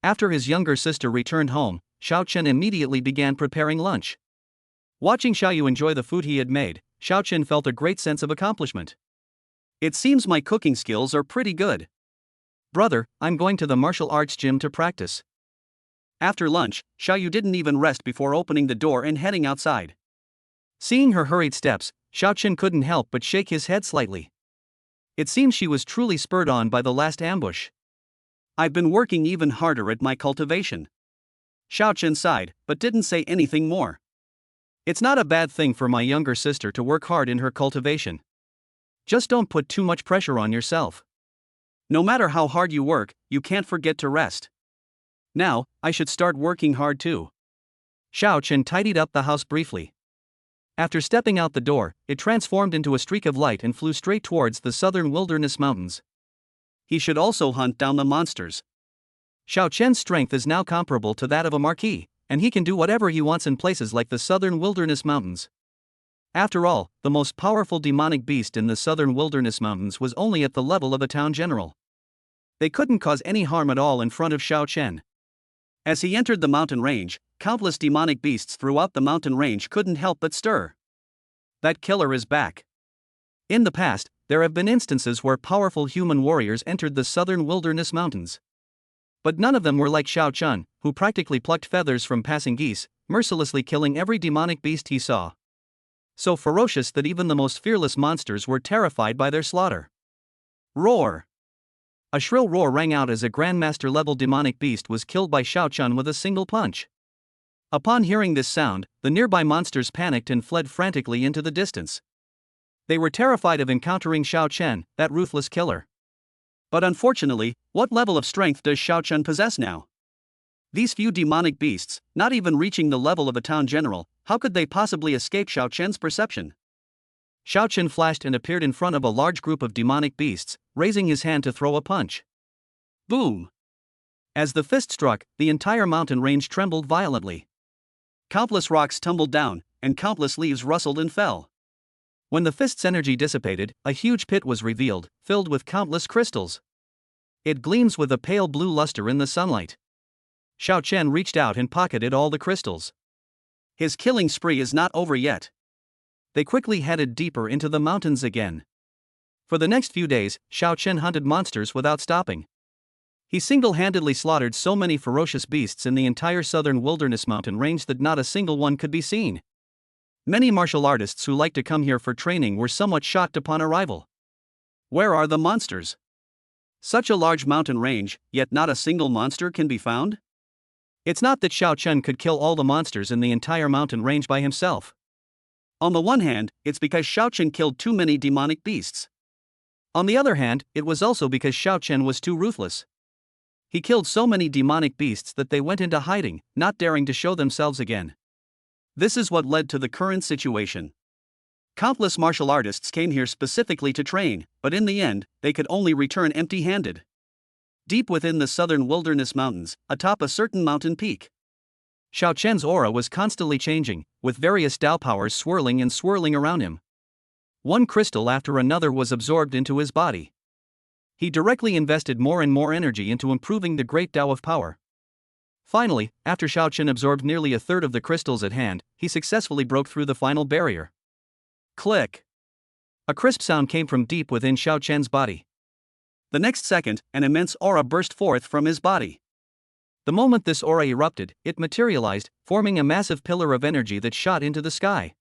After his younger sister returned home, Xiao Chen immediately began preparing lunch. Watching Xiaoyu enjoy the food he had made, Xiao Chen felt a great sense of accomplishment. It seems my cooking skills are pretty good. Brother, I'm going to the martial arts gym to practice. After lunch, Xiaoyu didn't even rest before opening the door and heading outside. Seeing her hurried steps, Xiao Chen couldn't help but shake his head slightly. It seems she was truly spurred on by the last ambush. I've been working even harder at my cultivation. Xiao Chen sighed, but didn't say anything more. It's not a bad thing for my younger sister to work hard in her cultivation. Just don't put too much pressure on yourself. No matter how hard you work, you can't forget to rest. Now, I should start working hard too. Xiao Chen tidied up the house briefly. After stepping out the door, it transformed into a streak of light and flew straight towards the southern wilderness mountains. He should also hunt down the monsters. Xiao Chen's strength is now comparable to that of a marquis, and he can do whatever he wants in places like the southern wilderness mountains. After all, the most powerful demonic beast in the southern wilderness mountains was only at the level of a town general. They couldn't cause any harm at all in front of Xiao Chen. As he entered the mountain range, countless demonic beasts throughout the mountain range couldn't help but stir. That killer is back. In the past, there have been instances where powerful human warriors entered the southern wilderness mountains. But none of them were like Xiao Chen, who practically plucked feathers from passing geese, mercilessly killing every demonic beast he saw. So ferocious that even the most fearless monsters were terrified by their slaughter. Roar! A shrill roar rang out as a Grandmaster-level demonic beast was killed by Xiao Chen with a single punch. Upon hearing this sound, the nearby monsters panicked and fled frantically into the distance. They were terrified of encountering Xiao Chen, that ruthless killer. But unfortunately, what level of strength does Xiao Chen possess now? These few demonic beasts, not even reaching the level of a town general, how could they possibly escape Xiao Chen's perception? Xiao Chen flashed and appeared in front of a large group of demonic beasts, raising his hand to throw a punch. Boom! As the fist struck, the entire mountain range trembled violently. Countless rocks tumbled down, and countless leaves rustled and fell. When the fist's energy dissipated, a huge pit was revealed, filled with countless crystals. It gleams with a pale blue luster in the sunlight. Xiao Chen reached out and pocketed all the crystals. His killing spree is not over yet. They quickly headed deeper into the mountains again. For the next few days, Xiao Chen hunted monsters without stopping. He single-handedly slaughtered so many ferocious beasts in the entire southern wilderness mountain range that not a single one could be seen. Many martial artists who liked to come here for training were somewhat shocked upon arrival. Where are the monsters? Such a large mountain range, yet not a single monster can be found? It's not that Xiao Chen could kill all the monsters in the entire mountain range by himself. On the one hand, it's because Xiao Chen killed too many demonic beasts. On the other hand, it was also because Xiao Chen was too ruthless. He killed so many demonic beasts that they went into hiding, not daring to show themselves again. This is what led to the current situation. Countless martial artists came here specifically to train, but in the end, they could only return empty-handed. Deep within the southern wilderness mountains, atop a certain mountain peak, Xiao Chen's aura was constantly changing, with various Dao powers swirling and swirling around him. One crystal after another was absorbed into his body. He directly invested more and more energy into improving the great Dao of power. Finally, after Xiao Chen absorbed nearly a third of the crystals at hand, he successfully broke through the final barrier. Click! A crisp sound came from deep within Xiao Chen's body. The next second, an immense aura burst forth from his body. The moment this aura erupted, it materialized, forming a massive pillar of energy that shot into the sky.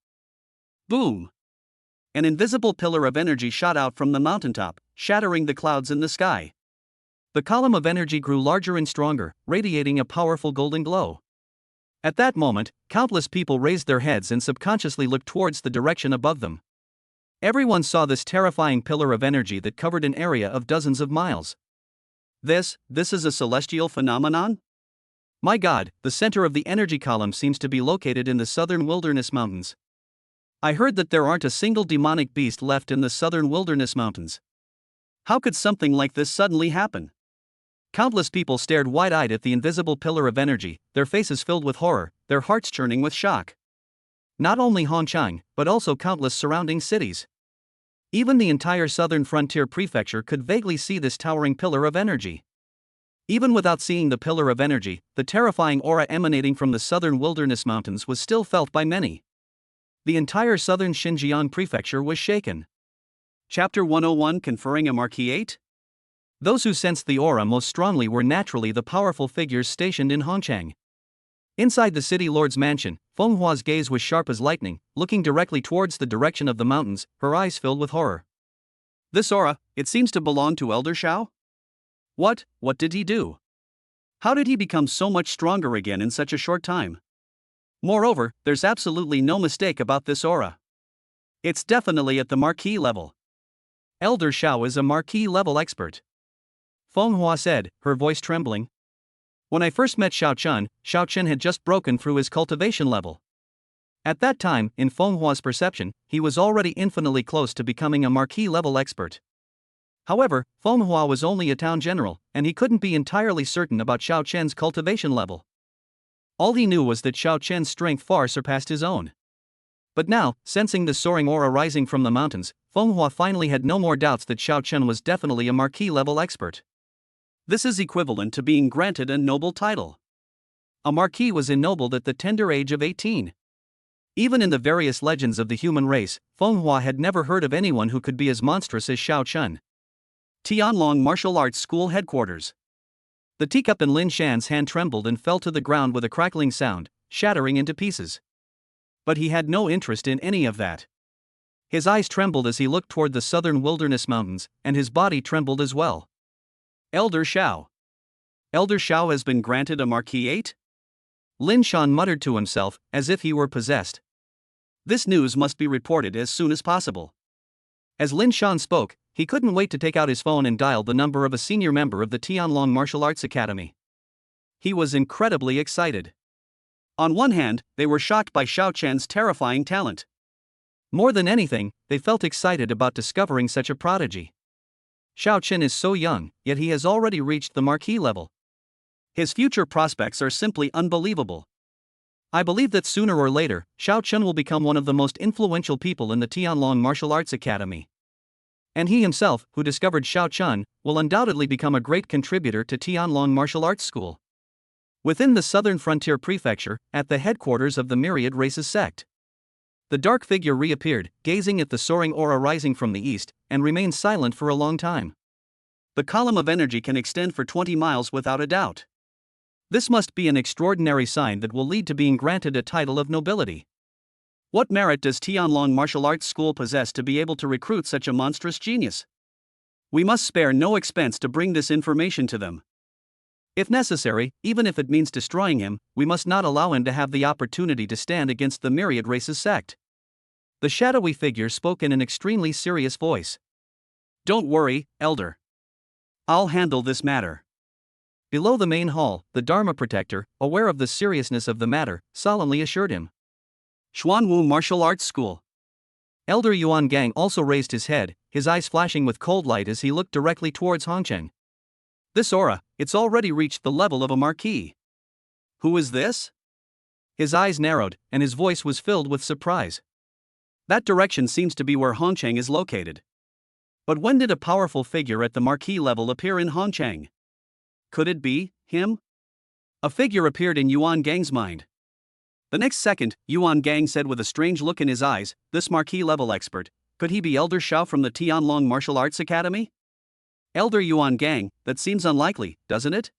Boom! An invisible pillar of energy shot out from the mountaintop, shattering the clouds in the sky. The column of energy grew larger and stronger, radiating a powerful golden glow. At that moment, countless people raised their heads and subconsciously looked towards the direction above them. Everyone saw this terrifying pillar of energy that covered an area of dozens of miles. This is a celestial phenomenon? My God, the center of the energy column seems to be located in the southern wilderness mountains. I heard that there aren't a single demonic beast left in the southern wilderness mountains. How could something like this suddenly happen? Countless people stared wide-eyed at the invisible pillar of energy, their faces filled with horror, their hearts churning with shock. Not only Hongqiang, but also countless surrounding cities. Even the entire southern frontier prefecture could vaguely see this towering pillar of energy. Even without seeing the pillar of energy, the terrifying aura emanating from the southern wilderness mountains was still felt by many. The entire southern Xinjiang prefecture was shaken. Chapter 101 Conferring a Marquisate? Those who sensed the aura most strongly were naturally the powerful figures stationed in Hongqiang. Inside the city lord's mansion, Feng Hua's gaze was sharp as lightning, looking directly towards the direction of the mountains, her eyes filled with horror. This aura, it seems to belong to Elder Xiao? What did he do? How did he become so much stronger again in such a short time? Moreover, there's absolutely no mistake about this aura. It's definitely at the Marquis level. Elder Xiao is a Marquis level expert. Feng Hua said, her voice trembling. When I first met Xiao Chen had just broken through his cultivation level. At that time, in Feng Hua's perception, he was already infinitely close to becoming a Marquis level expert. However, Feng Hua was only a town general, and he couldn't be entirely certain about Xiao Chen's cultivation level. All he knew was that Xiao Chen's strength far surpassed his own. But now, sensing the soaring aura rising from the mountains, Feng Hua finally had no more doubts that Xiao Chen was definitely a Marquis level expert. This is equivalent to being granted a noble title. A Marquis was ennobled at the tender age of 18. Even in the various legends of the human race, Feng Hua had never heard of anyone who could be as monstrous as Xiao Chen. Tianlong Martial Arts School Headquarters. The teacup in Lin Shan's hand trembled and fell to the ground with a crackling sound, shattering into pieces. But he had no interest in any of that. His eyes trembled as he looked toward the southern wilderness mountains, and his body trembled as well. Elder Xiao. Elder Xiao has been granted a marquisate? Lin Shan muttered to himself, as if he were possessed. This news must be reported as soon as possible. As Lin Shan spoke, he couldn't wait to take out his phone and dial the number of a senior member of the Tianlong Martial Arts Academy. He was incredibly excited. On one hand, they were shocked by Xiao Chen's terrifying talent. More than anything, they felt excited about discovering such a prodigy. Xiao Chen is so young, yet he has already reached the marquis level. His future prospects are simply unbelievable. I believe that sooner or later, Xiao Chen will become one of the most influential people in the Tianlong Martial Arts Academy. And he himself, who discovered Xiao Chen, will undoubtedly become a great contributor to Tianlong Martial Arts School. Within the Southern Frontier Prefecture, at the headquarters of the Myriad Races sect, the dark figure reappeared, gazing at the soaring aura rising from the east, and remained silent for a long time. The column of energy can extend for 20 miles without a doubt. This must be an extraordinary sign that will lead to being granted a title of nobility. What merit does Tianlong Martial Arts School possess to be able to recruit such a monstrous genius? We must spare no expense to bring this information to them. If necessary, even if it means destroying him, we must not allow him to have the opportunity to stand against the Myriad Races sect. The shadowy figure spoke in an extremely serious voice. Don't worry, Elder. I'll handle this matter. Below the main hall, the Dharma Protector, aware of the seriousness of the matter, solemnly assured him. Xuanwu Martial Arts School. Elder Yuan Gang also raised his head, his eyes flashing with cold light as he looked directly towards Hongcheng. This aura, it's already reached the level of a marquis. Who is this? His eyes narrowed, and his voice was filled with surprise. That direction seems to be where Hongcheng is located. But when did a powerful figure at the marquis level appear in Hongcheng? Could it be him? A figure appeared in Yuan Gang's mind. The next second, Yuan Gang said with a strange look in his eyes, this marquis-level expert, could he be Elder Xiao from the Tianlong Martial Arts Academy? Elder Yuan Gang, that seems unlikely, doesn't it?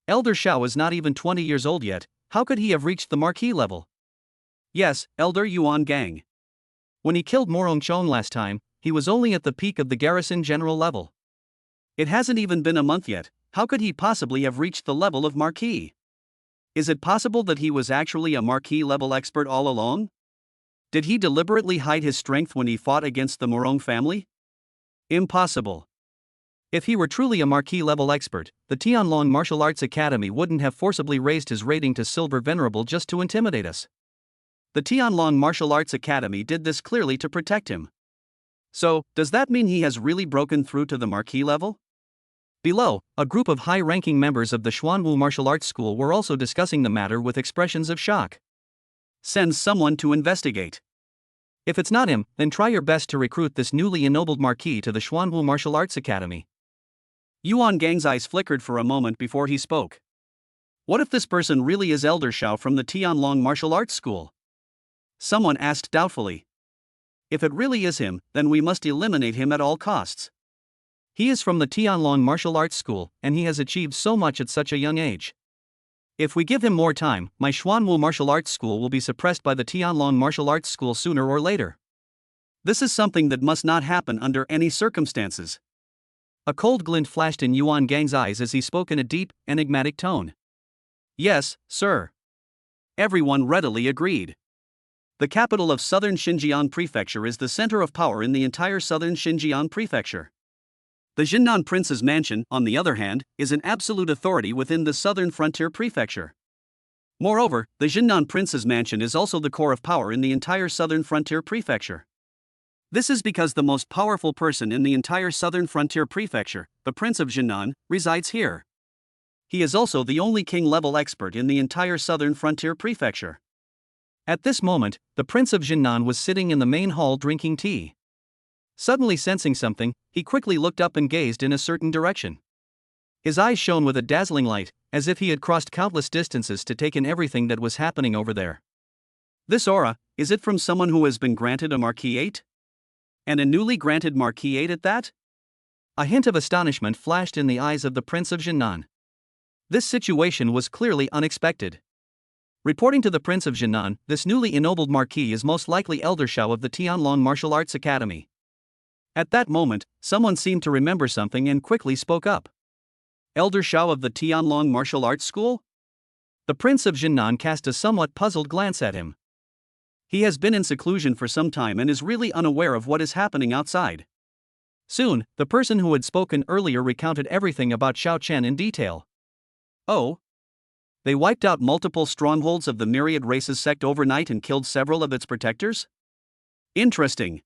Elder Xiao is not even 20 years old yet, how could he have reached the marquis level? Yes, Elder Yuan Gang. When he killed Morong Chong last time, he was only at the peak of the garrison general level. It hasn't even been a month yet, how could he possibly have reached the level of marquis? Is it possible that he was actually a marquis-level expert all along? Did he deliberately hide his strength when he fought against the Morong family? Impossible. If he were truly a marquis-level expert, the Tianlong Martial Arts Academy wouldn't have forcibly raised his rating to Silver Venerable just to intimidate us. The Tianlong Martial Arts Academy did this clearly to protect him. So, does that mean he has really broken through to the marquis level? Below, a group of high-ranking members of the Xuanwu Martial Arts School were also discussing the matter with expressions of shock. Send someone to investigate. If it's not him, then try your best to recruit this newly ennobled marquis to the Xuanwu Martial Arts Academy. Yuan Gang's eyes flickered for a moment before he spoke. What if this person really is Elder Xiao from the Tianlong Martial Arts School? Someone asked doubtfully. If it really is him, then we must eliminate him at all costs. He is from the Tianlong Martial Arts School, and he has achieved so much at such a young age. If we give him more time, my Xuanwu Martial Arts School will be suppressed by the Tianlong Martial Arts School sooner or later. This is something that must not happen under any circumstances. A cold glint flashed in Yuan Gang's eyes as he spoke in a deep, enigmatic tone. Yes, sir. Everyone readily agreed. The capital of southern Xinjiang Prefecture is the center of power in the entire southern Xinjiang Prefecture. The Jinnan Prince's mansion, on the other hand, is an absolute authority within the southern frontier prefecture. Moreover, the Jinnan Prince's mansion is also the core of power in the entire southern frontier prefecture. This is because the most powerful person in the entire southern frontier prefecture, the Prince of Jinnan, resides here. He is also the only king-level expert in the entire southern frontier prefecture. At this moment, the Prince of Jinnan was sitting in the main hall drinking tea. Suddenly sensing something, he quickly looked up and gazed in a certain direction. His eyes shone with a dazzling light, as if he had crossed countless distances to take in everything that was happening over there. This aura, is it from someone who has been granted a marquisate? And a newly granted marquisate at that? A hint of astonishment flashed in the eyes of the Prince of Jinnan. This situation was clearly unexpected. Reporting to the Prince of Jinnan, this newly ennobled marquis is most likely Elder Xiao of the Tianlong Martial Arts Academy. At that moment, someone seemed to remember something and quickly spoke up. Elder Xiao of the Tianlong Martial Arts School? The Prince of Jinnan cast a somewhat puzzled glance at him. He has been in seclusion for some time and is really unaware of what is happening outside. Soon, the person who had spoken earlier recounted everything about Xiao Chen in detail. Oh? They wiped out multiple strongholds of the Myriad Races sect overnight and killed several of its protectors? Interesting.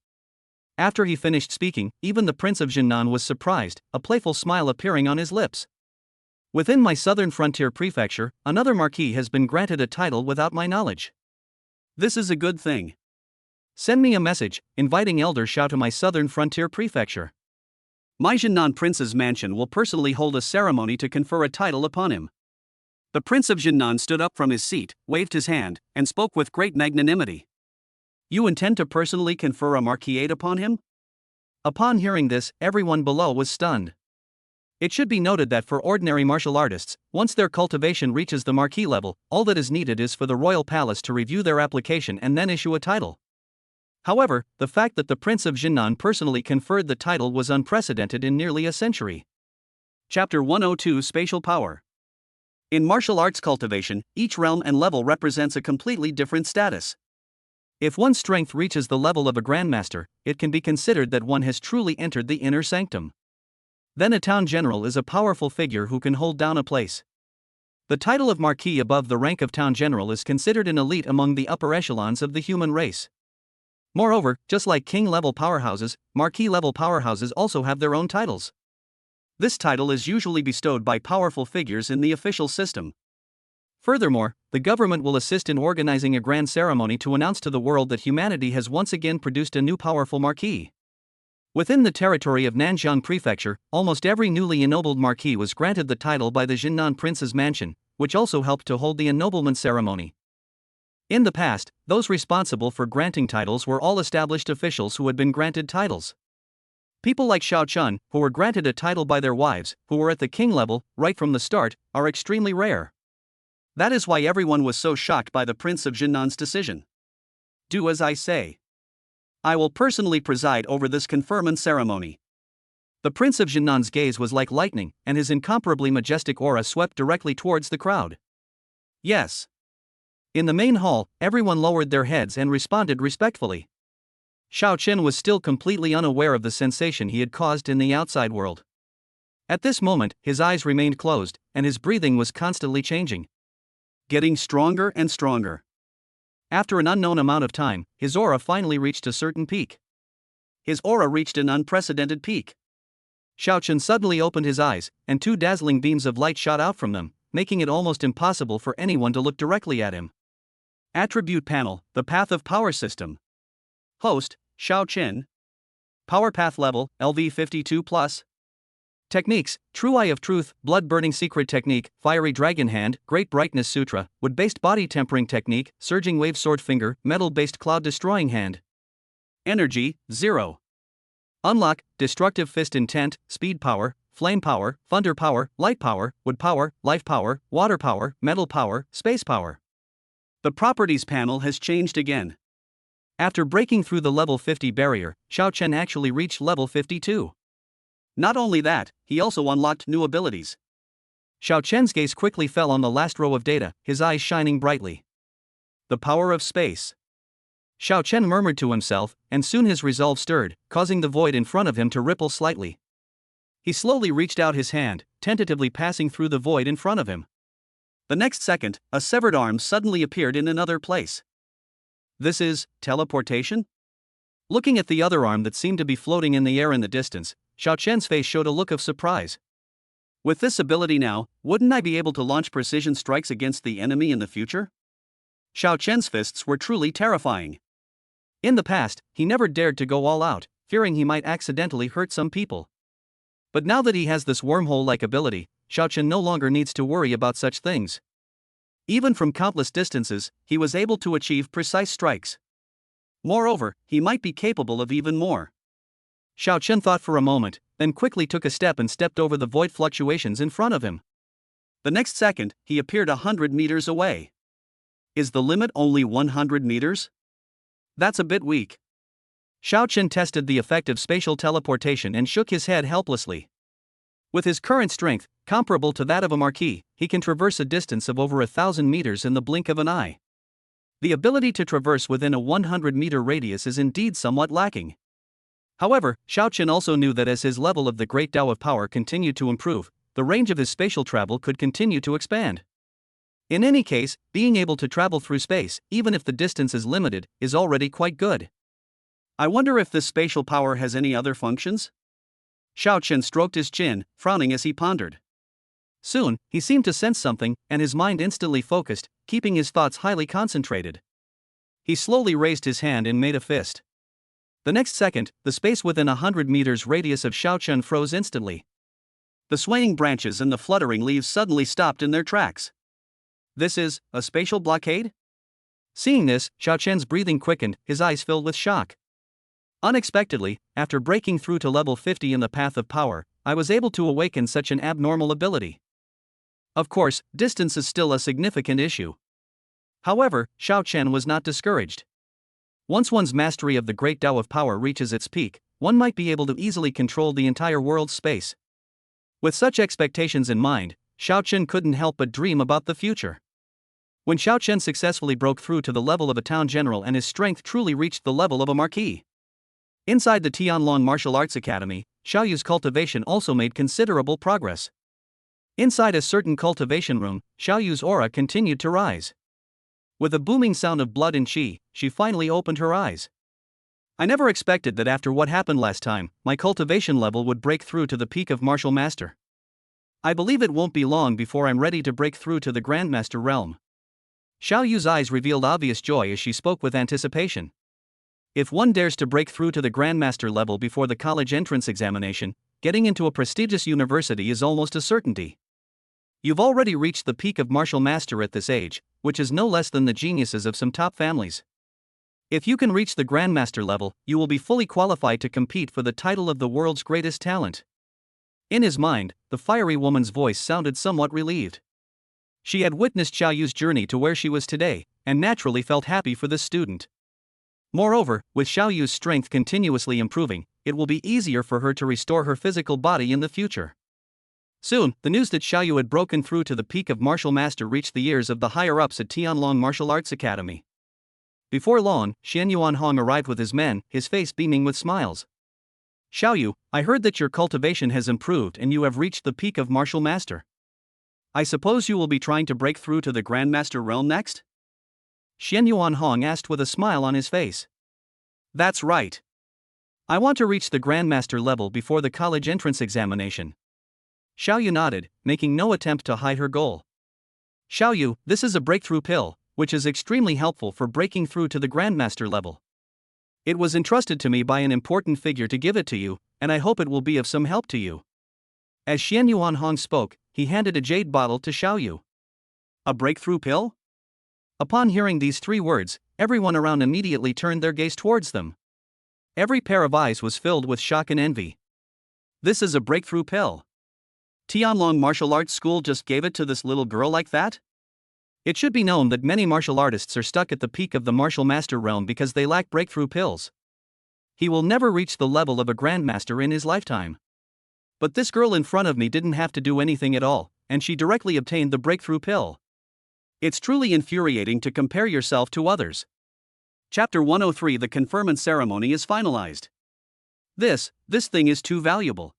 After he finished speaking, even the Prince of Jinnan was surprised, a playful smile appearing on his lips. Within my southern frontier prefecture, another marquis has been granted a title without my knowledge. This is a good thing. Send me a message, inviting Elder Shao to my southern frontier prefecture. My Jinnan Prince's mansion will personally hold a ceremony to confer a title upon him. The Prince of Jinnan stood up from his seat, waved his hand, and spoke with great magnanimity. You intend to personally confer a marquisate upon him? Upon hearing this, everyone below was stunned. It should be noted that for ordinary martial artists, once their cultivation reaches the marquis level, all that is needed is for the royal palace to review their application and then issue a title. However, the fact that the Prince of Jinnan personally conferred the title was unprecedented in nearly a century. Chapter 102 Spatial Power. In martial arts cultivation, each realm and level represents a completely different status. If one's strength reaches the level of a grandmaster, it can be considered that one has truly entered the inner sanctum. Then a town general is a powerful figure who can hold down a place. The title of marquis above the rank of town general is considered an elite among the upper echelons of the human race. Moreover, just like king-level powerhouses, marquis-level powerhouses also have their own titles. This title is usually bestowed by powerful figures in the official system. Furthermore, the government will assist in organizing a grand ceremony to announce to the world that humanity has once again produced a new powerful marquis. Within the territory of Nanjiang Prefecture, almost every newly ennobled marquis was granted the title by the Jinnan Prince's mansion, which also helped to hold the ennoblement ceremony. In the past, those responsible for granting titles were all established officials who had been granted titles. People like Xiao Chun, who were granted a title by their wives, who were at the king level, right from the start, are extremely rare. That is why everyone was so shocked by the Prince of Jinnan's decision. Do as I say. I will personally preside over this conferment ceremony. The Prince of Jinnan's gaze was like lightning, and his incomparably majestic aura swept directly towards the crowd. Yes. In the main hall, everyone lowered their heads and responded respectfully. Xiao Qin was still completely unaware of the sensation he had caused in the outside world. At this moment, his eyes remained closed, and his breathing was constantly changing. Getting stronger and stronger. After an unknown amount of time, his aura finally reached a certain peak. His aura reached an unprecedented peak. Xiao Qin suddenly opened his eyes, and two dazzling beams of light shot out from them, making it almost impossible for anyone to look directly at him. Attribute Panel, the Path of Power System. Host, Xiao Qin. Power Path Level, LV52+. Techniques: True Eye of Truth, Blood Burning Secret Technique, Fiery Dragon Hand, Great Brightness Sutra, Wood-Based Body Tempering Technique, Surging Wave Sword Finger, Metal-Based Cloud Destroying Hand. Energy, 0. Unlock: Destructive Fist Intent, Speed Power, Flame Power, Thunder Power, Light Power, Wood Power, Life Power, Water Power, Metal Power, Space Power. The Properties panel has changed again. After breaking through the level 50 barrier, Xiao Chen actually reached level 52. Not only that, he also unlocked new abilities. Xiao Chen's gaze quickly fell on the last row of data, his eyes shining brightly. The power of space. Xiao Chen murmured to himself, and soon his resolve stirred, causing the void in front of him to ripple slightly. He slowly reached out his hand, tentatively passing through the void in front of him. The next second, a severed arm suddenly appeared in another place. This is teleportation? Looking at the other arm that seemed to be floating in the air in the distance, Xiao Chen's face showed a look of surprise. With this ability now, wouldn't I be able to launch precision strikes against the enemy in the future? Xiao Chen's fists were truly terrifying. In the past, he never dared to go all out, fearing he might accidentally hurt some people. But now that he has this wormhole-like ability, Xiao Chen no longer needs to worry about such things. Even from countless distances, he was able to achieve precise strikes. Moreover, he might be capable of even more. Xiao Chen thought for a moment, then quickly took a step and stepped over the void fluctuations in front of him. The next second, he appeared 100 meters away. Is the limit only 100 meters? That's a bit weak. Xiao Chen tested the effect of spatial teleportation and shook his head helplessly. With his current strength, comparable to that of a marquis, he can traverse a distance of over 1,000 meters in the blink of an eye. The ability to traverse within a 100-meter radius is indeed somewhat lacking. However, Xiao Chen also knew that as his level of the Great Tao of Power continued to improve, the range of his spatial travel could continue to expand. In any case, being able to travel through space, even if the distance is limited, is already quite good. I wonder if this spatial power has any other functions? Xiaochen stroked his chin, frowning as he pondered. Soon, he seemed to sense something, and his mind instantly focused, keeping his thoughts highly concentrated. He slowly raised his hand and made a fist. The next second, the space within 100 meters radius of Xiaochen froze instantly. The swaying branches and the fluttering leaves suddenly stopped in their tracks. This is a spatial blockade? Seeing this, Xiaochen's breathing quickened, his eyes filled with shock. Unexpectedly, after breaking through to level 50 in the path of power, I was able to awaken such an abnormal ability. Of course, distance is still a significant issue. However, Xiaochen was not discouraged. Once one's mastery of the great Tao of power reaches its peak, one might be able to easily control the entire world's space. With such expectations in mind, Xiaochen couldn't help but dream about the future. When Xiaochen successfully broke through to the level of a town general and his strength truly reached the level of a marquis. Inside the Tianlong Martial Arts Academy, Xiaoyu's cultivation also made considerable progress. Inside a certain cultivation room, Xiaoyu's aura continued to rise. With a booming sound of blood and qi, she finally opened her eyes. I never expected that after what happened last time, my cultivation level would break through to the peak of Martial Master. I believe it won't be long before I'm ready to break through to the Grandmaster realm. Xiaoyu's eyes revealed obvious joy as she spoke with anticipation. If one dares to break through to the Grandmaster level before the college entrance examination, getting into a prestigious university is almost a certainty. You've already reached the peak of Martial Master at this age, which is no less than the geniuses of some top families. If you can reach the Grandmaster level, you will be fully qualified to compete for the title of the world's greatest talent. In his mind, the fiery woman's voice sounded somewhat relieved. She had witnessed Xiaoyu's journey to where she was today, and naturally felt happy for this student. Moreover, with Xiaoyu's strength continuously improving, it will be easier for her to restore her physical body in the future. Soon, the news that Xiaoyu had broken through to the peak of Martial Master reached the ears of the higher-ups at Tianlong Martial Arts Academy. Before long, Xian Yuanhong arrived with his men, his face beaming with smiles. Xiaoyu, I heard that your cultivation has improved and you have reached the peak of Martial Master. I suppose you will be trying to break through to the Grandmaster realm next? Xian Yuanhong asked with a smile on his face. That's right. I want to reach the Grandmaster level before the college entrance examination. Xiaoyu nodded, making no attempt to hide her goal. Xiaoyu, this is a breakthrough pill, which is extremely helpful for breaking through to the Grandmaster level. It was entrusted to me by an important figure to give it to you, and I hope it will be of some help to you. As Xian Yuanhong spoke, he handed a jade bottle to Xiaoyu. A breakthrough pill? Upon hearing these three words, everyone around immediately turned their gaze towards them. Every pair of eyes was filled with shock and envy. This is a breakthrough pill. Tianlong Martial Arts School just gave it to this little girl like that? It should be known that many martial artists are stuck at the peak of the Martial Master realm because they lack breakthrough pills. He will never reach the level of a Grandmaster in his lifetime. But this girl in front of me didn't have to do anything at all, and she directly obtained the breakthrough pill. It's truly infuriating to compare yourself to others. Chapter 103 The conferment ceremony is finalized. This thing is too valuable.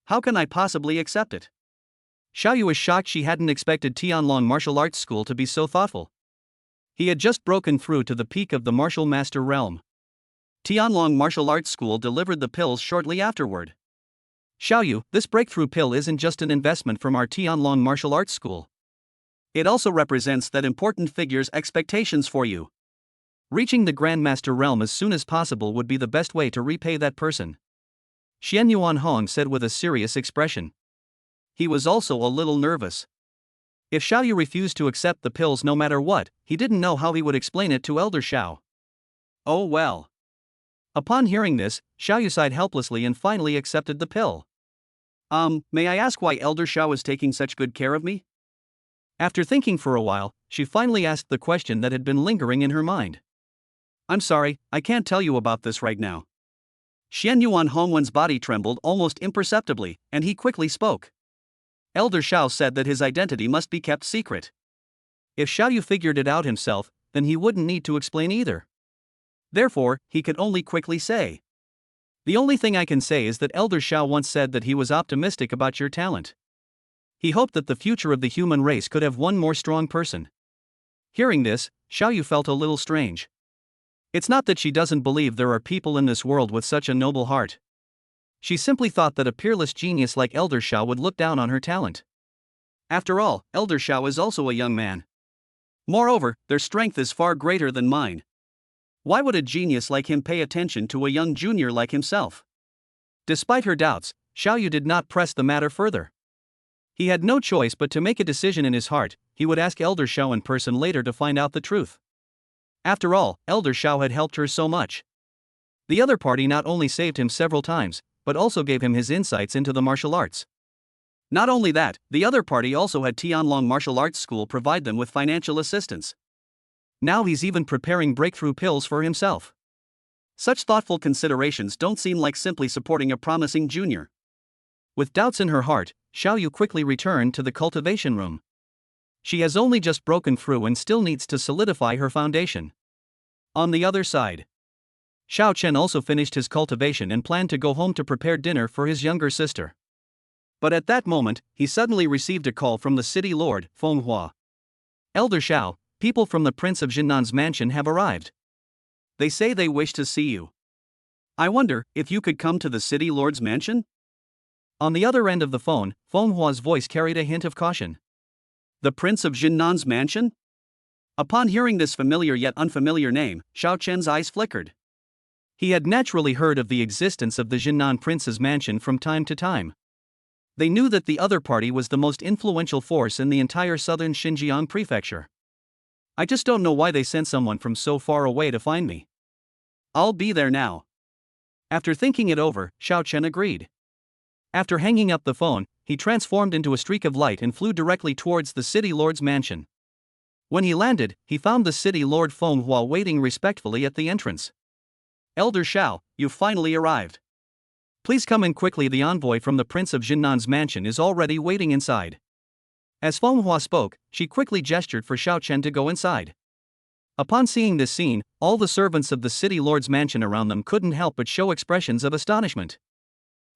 How can I possibly accept it? Xiaoyu was shocked. She hadn't expected Tianlong Martial Arts School to be so thoughtful. He had just broken through to the peak of the Martial Master realm. Tianlong Martial Arts School delivered the pills shortly afterward. Xiaoyu, this breakthrough pill isn't just an investment from our Tianlong Martial Arts School. It also represents that important figure's expectations for you. Reaching the Grandmaster realm as soon as possible would be the best way to repay that person. Xian Yuanhong said with a serious expression. He was also a little nervous. If Xiaoyu refused to accept the pills no matter what, he didn't know how he would explain it to Elder Xiao. Oh well. Upon hearing this, Xiaoyu sighed helplessly and finally accepted the pill. May I ask why Elder Xiao is taking such good care of me? After thinking for a while, she finally asked the question that had been lingering in her mind. I'm sorry, I can't tell you about this right now. Xian Yuanhongwen's body trembled almost imperceptibly, and he quickly spoke. Elder Xiao said that his identity must be kept secret. If Xiaoyu figured it out himself, then he wouldn't need to explain either. Therefore, he could only quickly say. The only thing I can say is that Elder Xiao once said that he was optimistic about your talent. He hoped that the future of the human race could have one more strong person. Hearing this, Xiaoyu felt a little strange. It's not that she doesn't believe there are people in this world with such a noble heart. She simply thought that a peerless genius like Elder Shao would look down on her talent. After all, Elder Shao is also a young man. Moreover, their strength is far greater than mine. Why would a genius like him pay attention to a young junior like himself? Despite her doubts, Xiaoyu did not press the matter further. He had no choice but to make a decision in his heart. He would ask Elder Shao in person later to find out the truth. After all, Elder Shao had helped her so much. The other party not only saved him several times, but also gave him his insights into the martial arts. Not only that, the other party also had Tianlong Martial Arts School provide them with financial assistance. Now he's even preparing breakthrough pills for himself. Such thoughtful considerations don't seem like simply supporting a promising junior. With doubts in her heart, Xiaoyu quickly returned to the cultivation room. She has only just broken through and still needs to solidify her foundation. On the other side, Xiao Chen also finished his cultivation and planned to go home to prepare dinner for his younger sister. But at that moment, he suddenly received a call from the city lord, Feng Hua. Elder Xiao, people from the Prince of Jinnan's mansion have arrived. They say they wish to see you. I wonder if you could come to the city lord's mansion? On the other end of the phone, Feng Hua's voice carried a hint of caution. The Prince of Jinnan's mansion? Upon hearing this familiar yet unfamiliar name, Xiao Chen's eyes flickered. He had naturally heard of the existence of the Jinnan Prince's mansion from time to time. They knew that the other party was the most influential force in the entire southern Xinjiang prefecture. I just don't know why they sent someone from so far away to find me. I'll be there now. After thinking it over, Xiao Chen agreed. After hanging up the phone, he transformed into a streak of light and flew directly towards the city lord's mansion. When he landed, he found the city lord Feng Hua waiting respectfully at the entrance. Elder Shao, you've finally arrived. Please come in quickly. The envoy from the Prince of Jinnan's mansion is already waiting inside. As Feng Hua spoke, she quickly gestured for Xiao Chen to go inside. Upon seeing this scene, all the servants of the city lord's mansion around them couldn't help but show expressions of astonishment.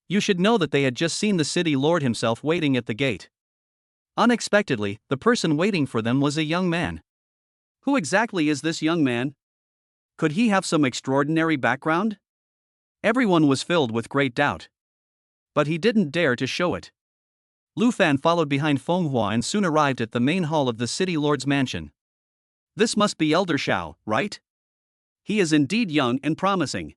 You should know that they had just seen the city lord himself waiting at the gate. Unexpectedly, the person waiting for them was a young man. Who exactly is this young man? Could he have some extraordinary background? Everyone was filled with great doubt. But he didn't dare to show it. Lu Fan followed behind Feng Hua and soon arrived at the main hall of the city lord's mansion. This must be Elder Shao, right? He is indeed young and promising.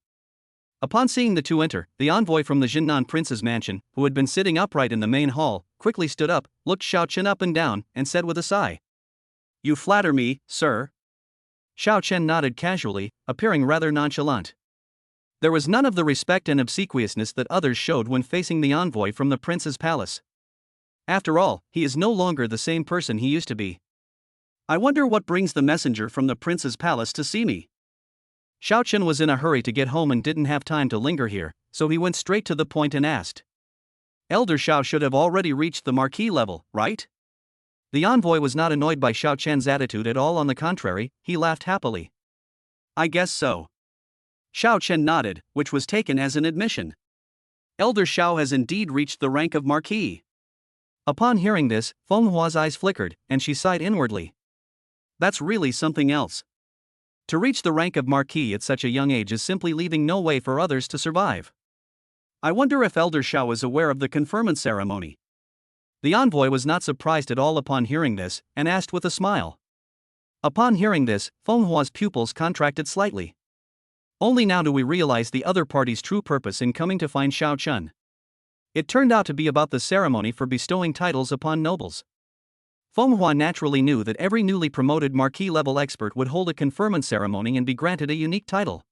Upon seeing the two enter, the envoy from the Jinnan prince's mansion, who had been sitting upright in the main hall, quickly stood up, looked Xiao Chen up and down, and said with a sigh, "You flatter me, sir." Xiao Chen nodded casually, appearing rather nonchalant. There was none of the respect and obsequiousness that others showed when facing the envoy from the prince's palace. After all, he is no longer the same person he used to be. I wonder what brings the messenger from the prince's palace to see me. Xiao Chen was in a hurry to get home and didn't have time to linger here, so he went straight to the point and asked. Elder Shao should have already reached the marquis level, right? The envoy was not annoyed by Xiao Chen's attitude at all. On the contrary, he laughed happily. I guess so. Xiao Chen nodded, which was taken as an admission. Elder Shao has indeed reached the rank of marquis. Upon hearing this, Feng Hua's eyes flickered, and she sighed inwardly. That's really something else. To reach the rank of marquis at such a young age is simply leaving no way for others to survive. I wonder if Elder Shao is aware of the conferment ceremony. The envoy was not surprised at all upon hearing this, and asked with a smile. Upon hearing this, Feng Hua's pupils contracted slightly. Only now do we realize the other party's true purpose in coming to find Xiao Chen. It turned out to be about the ceremony for bestowing titles upon nobles. Feng Hua naturally knew that every newly promoted marquis-level expert would hold a conferment ceremony and be granted a unique title.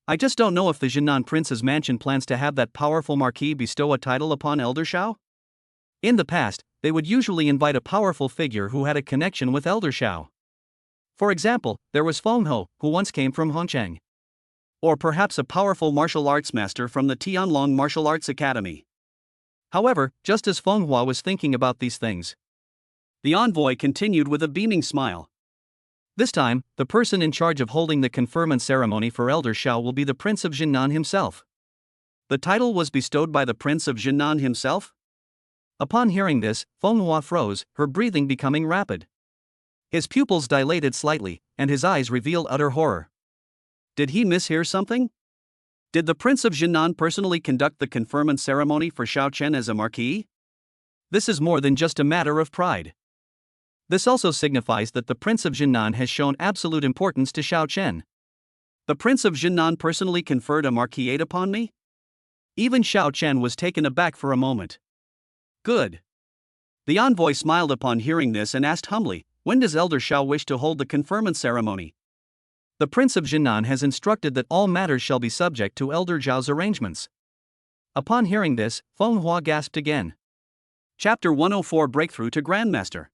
I just don't know if the Jinnan Prince's mansion plans to have that powerful marquis bestow a title upon Elder Shao? In the past, they would usually invite a powerful figure who had a connection with Elder Shao. For example, there was Feng Ho, who once came from Hongcheng. Or perhaps a powerful martial arts master from the Tianlong Martial Arts Academy. However, just as Feng Hua was thinking about these things, the envoy continued with a beaming smile. This time, the person in charge of holding the conferment ceremony for Elder Shao will be the Prince of Jinnan himself. The title was bestowed by the Prince of Jinnan himself? Upon hearing this, Feng Hua froze, her breathing becoming rapid. His pupils dilated slightly, and his eyes revealed utter horror. Did he mishear something? Did the Prince of Jinan personally conduct the conferment ceremony for Xiao Chen as a marquis? This is more than just a matter of pride. This also signifies that the Prince of Jinan has shown absolute importance to Xiao Chen. The Prince of Jinan personally conferred a marquisate upon me? Even Xiao Chen was taken aback for a moment. Good. The envoy smiled upon hearing this and asked humbly, when does Elder Xiao wish to hold the conferment ceremony? The Prince of Jinan has instructed that all matters shall be subject to Elder Zhao's arrangements. Upon hearing this, Feng Hua gasped again. Chapter 104 Breakthrough to Grandmaster.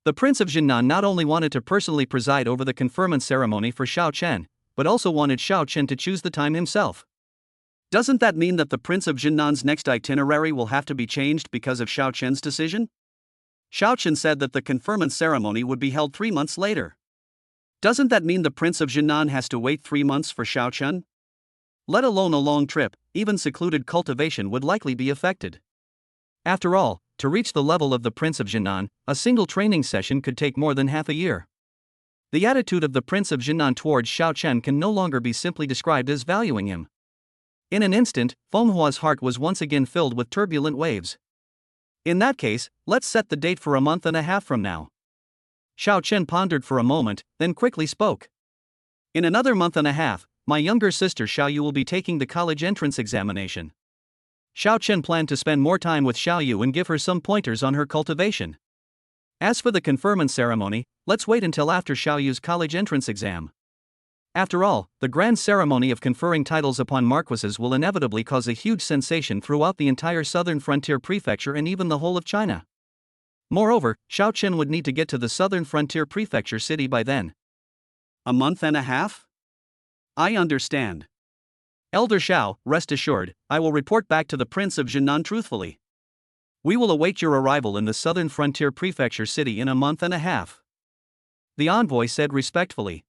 The Prince of Jinan not only wanted to personally preside over the conferment ceremony for Xiao Chen, but also wanted Xiao Chen to choose the time himself. Doesn't that mean that the Prince of Jinnan's next itinerary will have to be changed because of Xiao Chen's decision? Xiao Chen said that the conferment ceremony would be held 3 months later. Doesn't that mean the Prince of Jinnan has to wait 3 months for Xiao Chen? Let alone a long trip, even secluded cultivation would likely be affected. After all, to reach the level of the Prince of Jinan, a single training session could take more than half a year. The attitude of the Prince of Jinan towards Xiao Chen can no longer be simply described as valuing him. In an instant, Feng Hua's heart was once again filled with turbulent waves. In that case, let's set the date for a month and a half from now. Xiao Chen pondered for a moment, then quickly spoke. In another month and a half, my younger sister Xiao Yu will be taking the college entrance examination. Xiao Chen planned to spend more time with Xiao Yu and give her some pointers on her cultivation. As for the conferment ceremony, let's wait until after Xiao Yu's college entrance exam. After all, the grand ceremony of conferring titles upon marquises will inevitably cause a huge sensation throughout the entire southern frontier prefecture and even the whole of China. Moreover, Xiao Chen would need to get to the southern frontier prefecture city by then. A month and a half? I understand. Elder Xiao, rest assured, I will report back to the Prince of Jinan truthfully. We will await your arrival in the southern frontier prefecture city in a month and a half. The envoy said respectfully.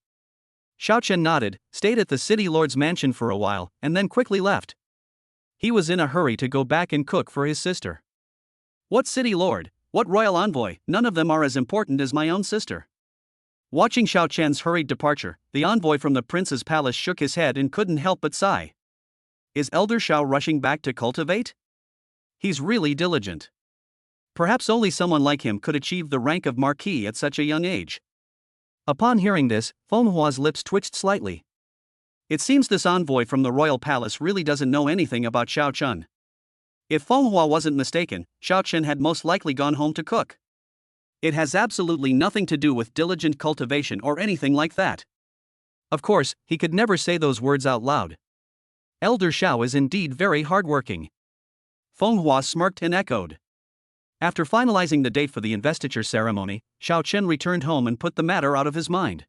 Xiao Chen nodded, stayed at the city lord's mansion for a while, and then quickly left. He was in a hurry to go back and cook for his sister. What city lord? What royal envoy? None of them are as important as my own sister. Watching Xiao Chen's hurried departure, the envoy from the prince's palace shook his head and couldn't help but sigh. Is Elder Xiao rushing back to cultivate? He's really diligent. Perhaps only someone like him could achieve the rank of marquis at such a young age. Upon hearing this, Feng Hua's lips twitched slightly. It seems this envoy from the royal palace really doesn't know anything about Xiao Chen. If Feng Hua wasn't mistaken, Xiao Chen had most likely gone home to cook. It has absolutely nothing to do with diligent cultivation or anything like that. Of course, he could never say those words out loud. Elder Xiao is indeed very hardworking. Feng Hua smirked and echoed. After finalizing the date for the investiture ceremony, Xiao Chen returned home and put the matter out of his mind.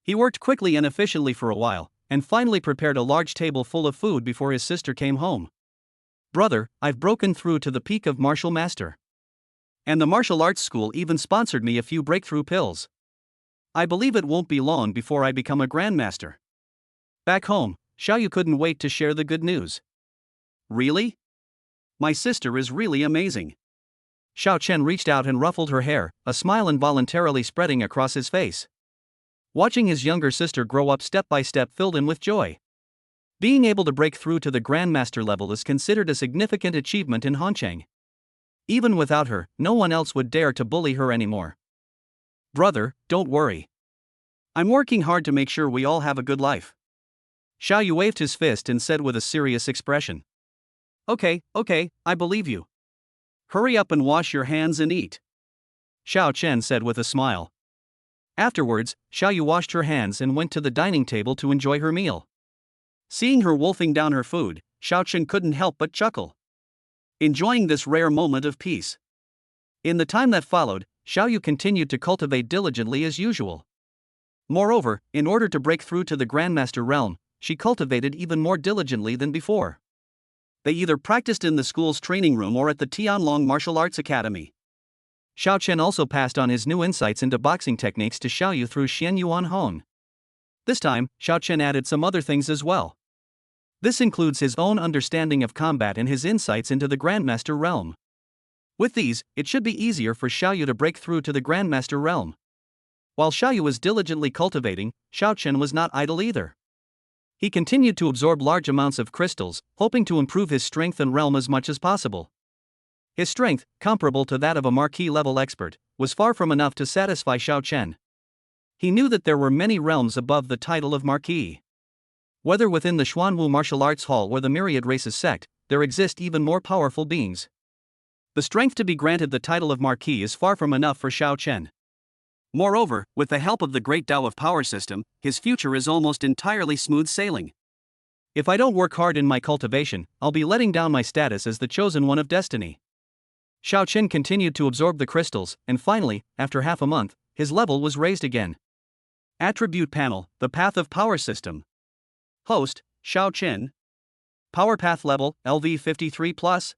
He worked quickly and efficiently for a while, and finally prepared a large table full of food before his sister came home. Brother, I've broken through to the peak of martial master. And the martial arts school even sponsored me a few breakthrough pills. I believe it won't be long before I become a grandmaster. Back home, Xiao Yu couldn't wait to share the good news. Really? My sister is really amazing. Xiao Chen reached out and ruffled her hair, a smile involuntarily spreading across his face. Watching his younger sister grow up step by step filled him with joy. Being able to break through to the grandmaster level is considered a significant achievement in Hancheng. Even without her, no one else would dare to bully her anymore. Brother, don't worry. I'm working hard to make sure we all have a good life. Xiao Yu waved his fist and said with a serious expression. Okay, I believe you. Hurry up and wash your hands and eat. Xiao Chen said with a smile. Afterwards, Xiao Yu washed her hands and went to the dining table to enjoy her meal. Seeing her wolfing down her food, Xiao Chen couldn't help but chuckle. Enjoying this rare moment of peace. In the time that followed, Xiao Yu continued to cultivate diligently as usual. Moreover, in order to break through to the Grandmaster realm, she cultivated even more diligently than before. They either practiced in the school's training room or at the Tianlong Martial Arts Academy. Xiao Chen also passed on his new insights into boxing techniques to Xiao Yu through Xian Yuan Hong. This time, Xiao Chen added some other things as well. This includes his own understanding of combat and his insights into the Grandmaster realm. With these, it should be easier for Xiao Yu to break through to the Grandmaster realm. While Xiao Yu was diligently cultivating, Xiao Chen was not idle either. He continued to absorb large amounts of crystals, hoping to improve his strength and realm as much as possible. His strength, comparable to that of a marquis-level expert, was far from enough to satisfy Xiao Chen. He knew that there were many realms above the title of marquis. Whether within the Xuanwu martial arts hall or the myriad races sect, there exist even more powerful beings. The strength to be granted the title of marquis is far from enough for Xiao Chen. Moreover, with the help of the great Tao of power system, his future is almost entirely smooth sailing. If I don't work hard in my cultivation, I'll be letting down my status as the chosen one of destiny. Xiao Chen continued to absorb the crystals, and finally, after half a month, his level was raised again. Attribute Panel, the Path of Power System. Host, Xiao Chen. Power Path Level, LV53+.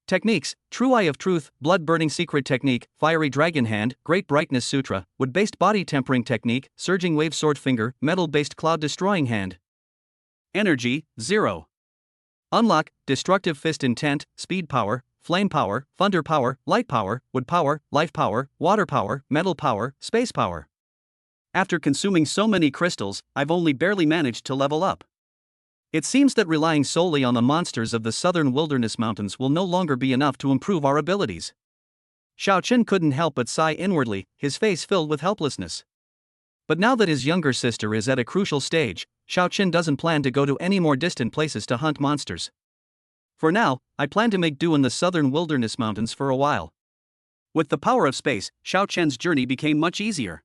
Techniques, True Eye of Truth, Blood Burning Secret Technique, Fiery Dragon Hand, Great Brightness Sutra, Wood-based Body Tempering Technique, Surging Wave Sword Finger, Metal-based Cloud Destroying Hand. Energy, 0. Unlock, Destructive Fist Intent, Speed Power, Flame Power, Thunder Power, Light Power, Wood Power, Life Power, Water Power, Metal Power, Space Power. After consuming so many crystals, I've only barely managed to level up. It seems that relying solely on the monsters of the southern wilderness mountains will no longer be enough to improve our abilities. Xiao Chen couldn't help but sigh inwardly, his face filled with helplessness. But now that his younger sister is at a crucial stage, Xiao Chen doesn't plan to go to any more distant places to hunt monsters. For now, I plan to make do in the southern wilderness mountains for a while. With the power of space, Xiao Chen's journey became much easier.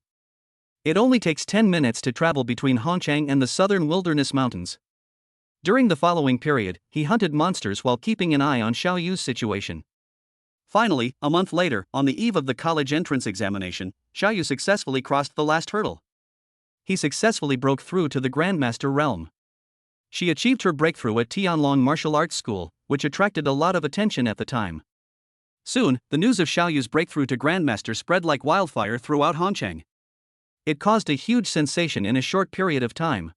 It only takes 10 minutes to travel between Hongchang and the southern wilderness mountains. During the following period, he hunted monsters while keeping an eye on Xiao Yu's situation. Finally, a month later, on the eve of the college entrance examination, Xiao Yu successfully crossed the last hurdle. He successfully broke through to the Grandmaster realm. She achieved her breakthrough at Tianlong Martial Arts School, which attracted a lot of attention at the time. Soon, the news of Xiao Yu's breakthrough to Grandmaster spread like wildfire throughout Hongchang. It caused a huge sensation in a short period of time.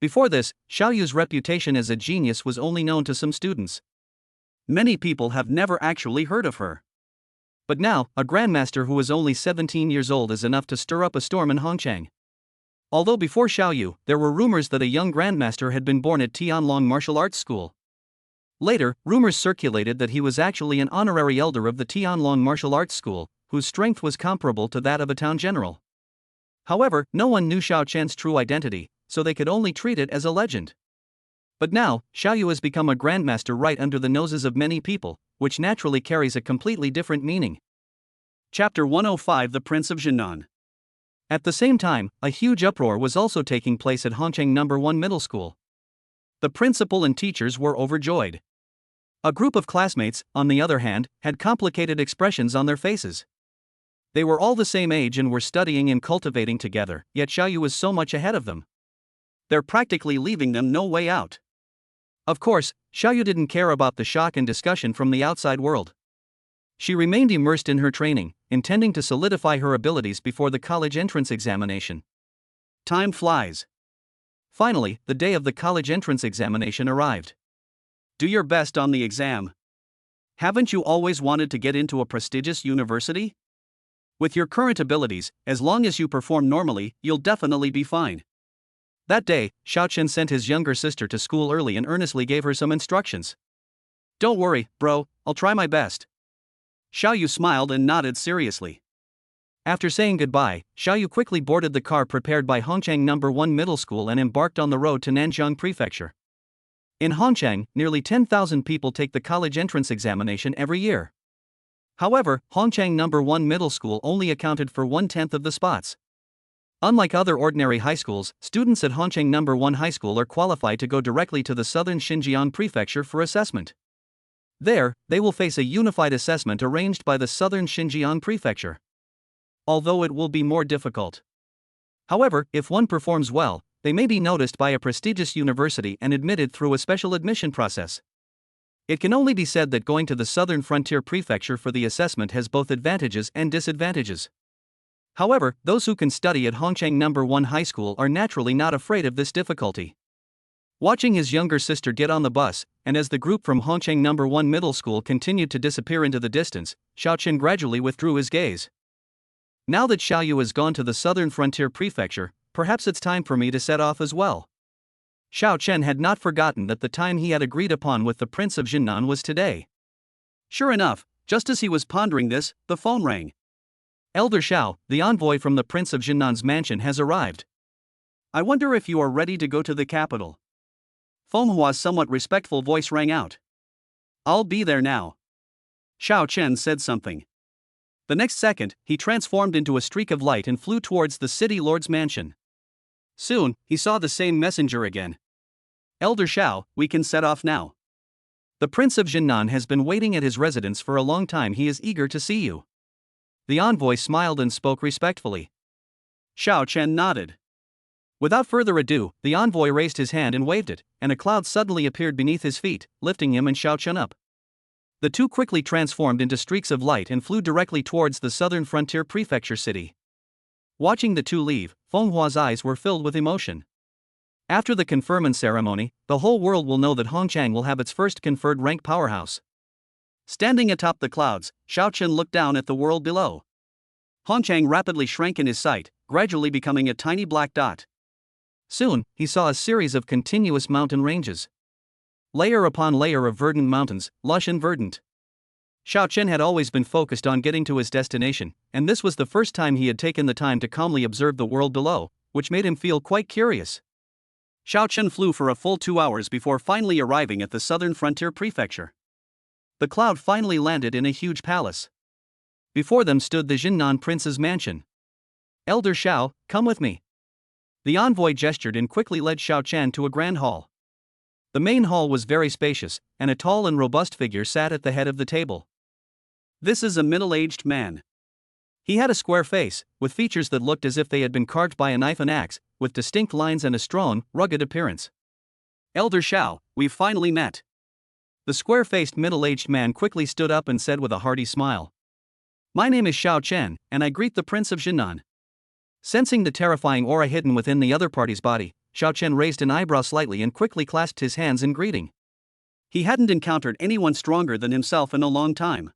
Before this, Xiao Yu's reputation as a genius was only known to some students. Many people have never actually heard of her. But now, a Grandmaster who is only 17 years old is enough to stir up a storm in Hongchang. Although before Xiao Yu, there were rumors that a young Grandmaster had been born at Tianlong Martial Arts School. Later, rumors circulated that he was actually an honorary elder of the Tianlong Martial Arts School, whose strength was comparable to that of a town general. However, no one knew Xiao Chen's true identity, so they could only treat it as a legend. But now, Xiao Yu has become a Grandmaster right under the noses of many people, which naturally carries a completely different meaning. Chapter 105 The Prince of Jinan. At the same time, a huge uproar was also taking place at Hongchang No. 1 Middle School. The principal and teachers were overjoyed. A group of classmates, on the other hand, had complicated expressions on their faces. They were all the same age and were studying and cultivating together, yet Xiao Yu was so much ahead of them. They're practically leaving them no way out. Of course, Xiao Yu didn't care about the shock and discussion from the outside world. She remained immersed in her training, intending to solidify her abilities before the college entrance examination. Time flies. Finally, the day of the college entrance examination arrived. Do your best on the exam. Haven't you always wanted to get into a prestigious university? With your current abilities, as long as you perform normally, you'll definitely be fine. That day, Xiao Chen sent his younger sister to school early and earnestly gave her some instructions. Don't worry, bro, I'll try my best. Xiao Yu smiled and nodded seriously. After saying goodbye, Xiao Yu quickly boarded the car prepared by Hongchang No. 1 Middle School and embarked on the road to Nanjiang Prefecture. In Hongchang, nearly 10,000 people take the college entrance examination every year. However, Hongchang No. 1 Middle School only accounted for 1/10 of the spots. Unlike other ordinary high schools, students at Hongchang No. 1 High School are qualified to go directly to the southern Xinjiang Prefecture for assessment. There, they will face a unified assessment arranged by the southern Xinjiang Prefecture. Although it will be more difficult. However, if one performs well, they may be noticed by a prestigious university and admitted through a special admission process. It can only be said that going to the southern frontier prefecture for the assessment has both advantages and disadvantages. However, those who can study at Hongchang No. 1 High School are naturally not afraid of this difficulty. Watching his younger sister get on the bus, and as the group from Hongchang No. 1 Middle School continued to disappear into the distance, Xiao Chen gradually withdrew his gaze. Now that Xiao Yu has gone to the southern frontier prefecture, perhaps it's time for me to set off as well. Xiao Chen had not forgotten that the time he had agreed upon with the Prince of Jinnan was today. Sure enough, just as he was pondering this, the phone rang. Elder Xiao, the envoy from the Prince of Jinnan's mansion has arrived. I wonder if you are ready to go to the capital. Feng Hua's somewhat respectful voice rang out. I'll be there now. Xiao Chen said something. The next second, he transformed into a streak of light and flew towards the city lord's mansion. Soon, he saw the same messenger again. Elder Xiao, we can set off now. The Prince of Jinnan has been waiting at his residence for a long time. He is eager to see you. The envoy smiled and spoke respectfully. Xiao Chen nodded. Without further ado, the envoy raised his hand and waved it, and a cloud suddenly appeared beneath his feet, lifting him and Xiao Chen up. The two quickly transformed into streaks of light and flew directly towards the southern frontier prefecture city. Watching the two leave, Feng Hua's eyes were filled with emotion. After the conferment ceremony, the whole world will know that Hongchang will have its first conferred rank powerhouse. Standing atop the clouds, Xiao Chen looked down at the world below. Hongchang rapidly shrank in his sight, gradually becoming a tiny black dot. Soon, he saw a series of continuous mountain ranges. Layer upon layer of verdant mountains, lush and verdant. Xiao Chen had always been focused on getting to his destination, and this was the first time he had taken the time to calmly observe the world below, which made him feel quite curious. Xiao Chen flew for a full 2 hours before finally arriving at the southern frontier prefecture. The cloud finally landed in a huge palace. Before them stood the Jinnan prince's mansion. Elder Xiao, come with me. The envoy gestured and quickly led Xiao Chen to a grand hall. The main hall was very spacious, and a tall and robust figure sat at the head of the table. This is a middle-aged man. He had a square face, with features that looked as if they had been carved by a knife and axe, with distinct lines and a strong, rugged appearance. Elder Xiao, we've finally met. The square-faced middle-aged man quickly stood up and said with a hearty smile. My name is Xiao Chen, and I greet the Prince of Jinnan. Sensing the terrifying aura hidden within the other party's body, Xiao Chen raised an eyebrow slightly and quickly clasped his hands in greeting. He hadn't encountered anyone stronger than himself in a long time.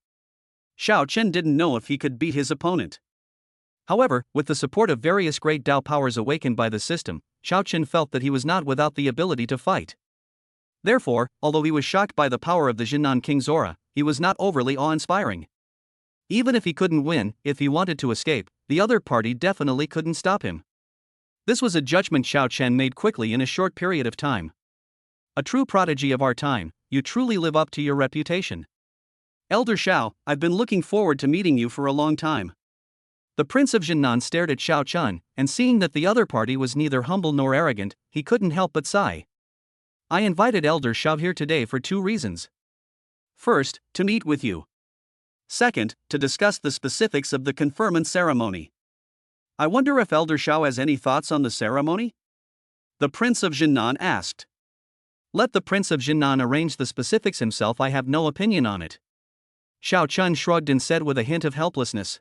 Xiao Chen didn't know if he could beat his opponent. However, with the support of various great Dao powers awakened by the system, Xiao Chen felt that he was not without the ability to fight. Therefore, although he was shocked by the power of the Jinnan King's aura, he was not overly awe-inspiring. Even if he couldn't win, if he wanted to escape, the other party definitely couldn't stop him. This was a judgment Xiao Chen made quickly in a short period of time. A true prodigy of our time, you truly live up to your reputation. Elder Xiao, I've been looking forward to meeting you for a long time. The Prince of Jinnan stared at Xiao Chen, and seeing that the other party was neither humble nor arrogant, he couldn't help but sigh. I invited Elder Xiao here today for 2 reasons. First, to meet with you. Second, to discuss the specifics of the conferment ceremony. I wonder if Elder Xiao has any thoughts on the ceremony? The Prince of Jinnan asked. Let the Prince of Jinnan arrange the specifics himself. I have no opinion on it. Xiao Chen shrugged and said with a hint of helplessness.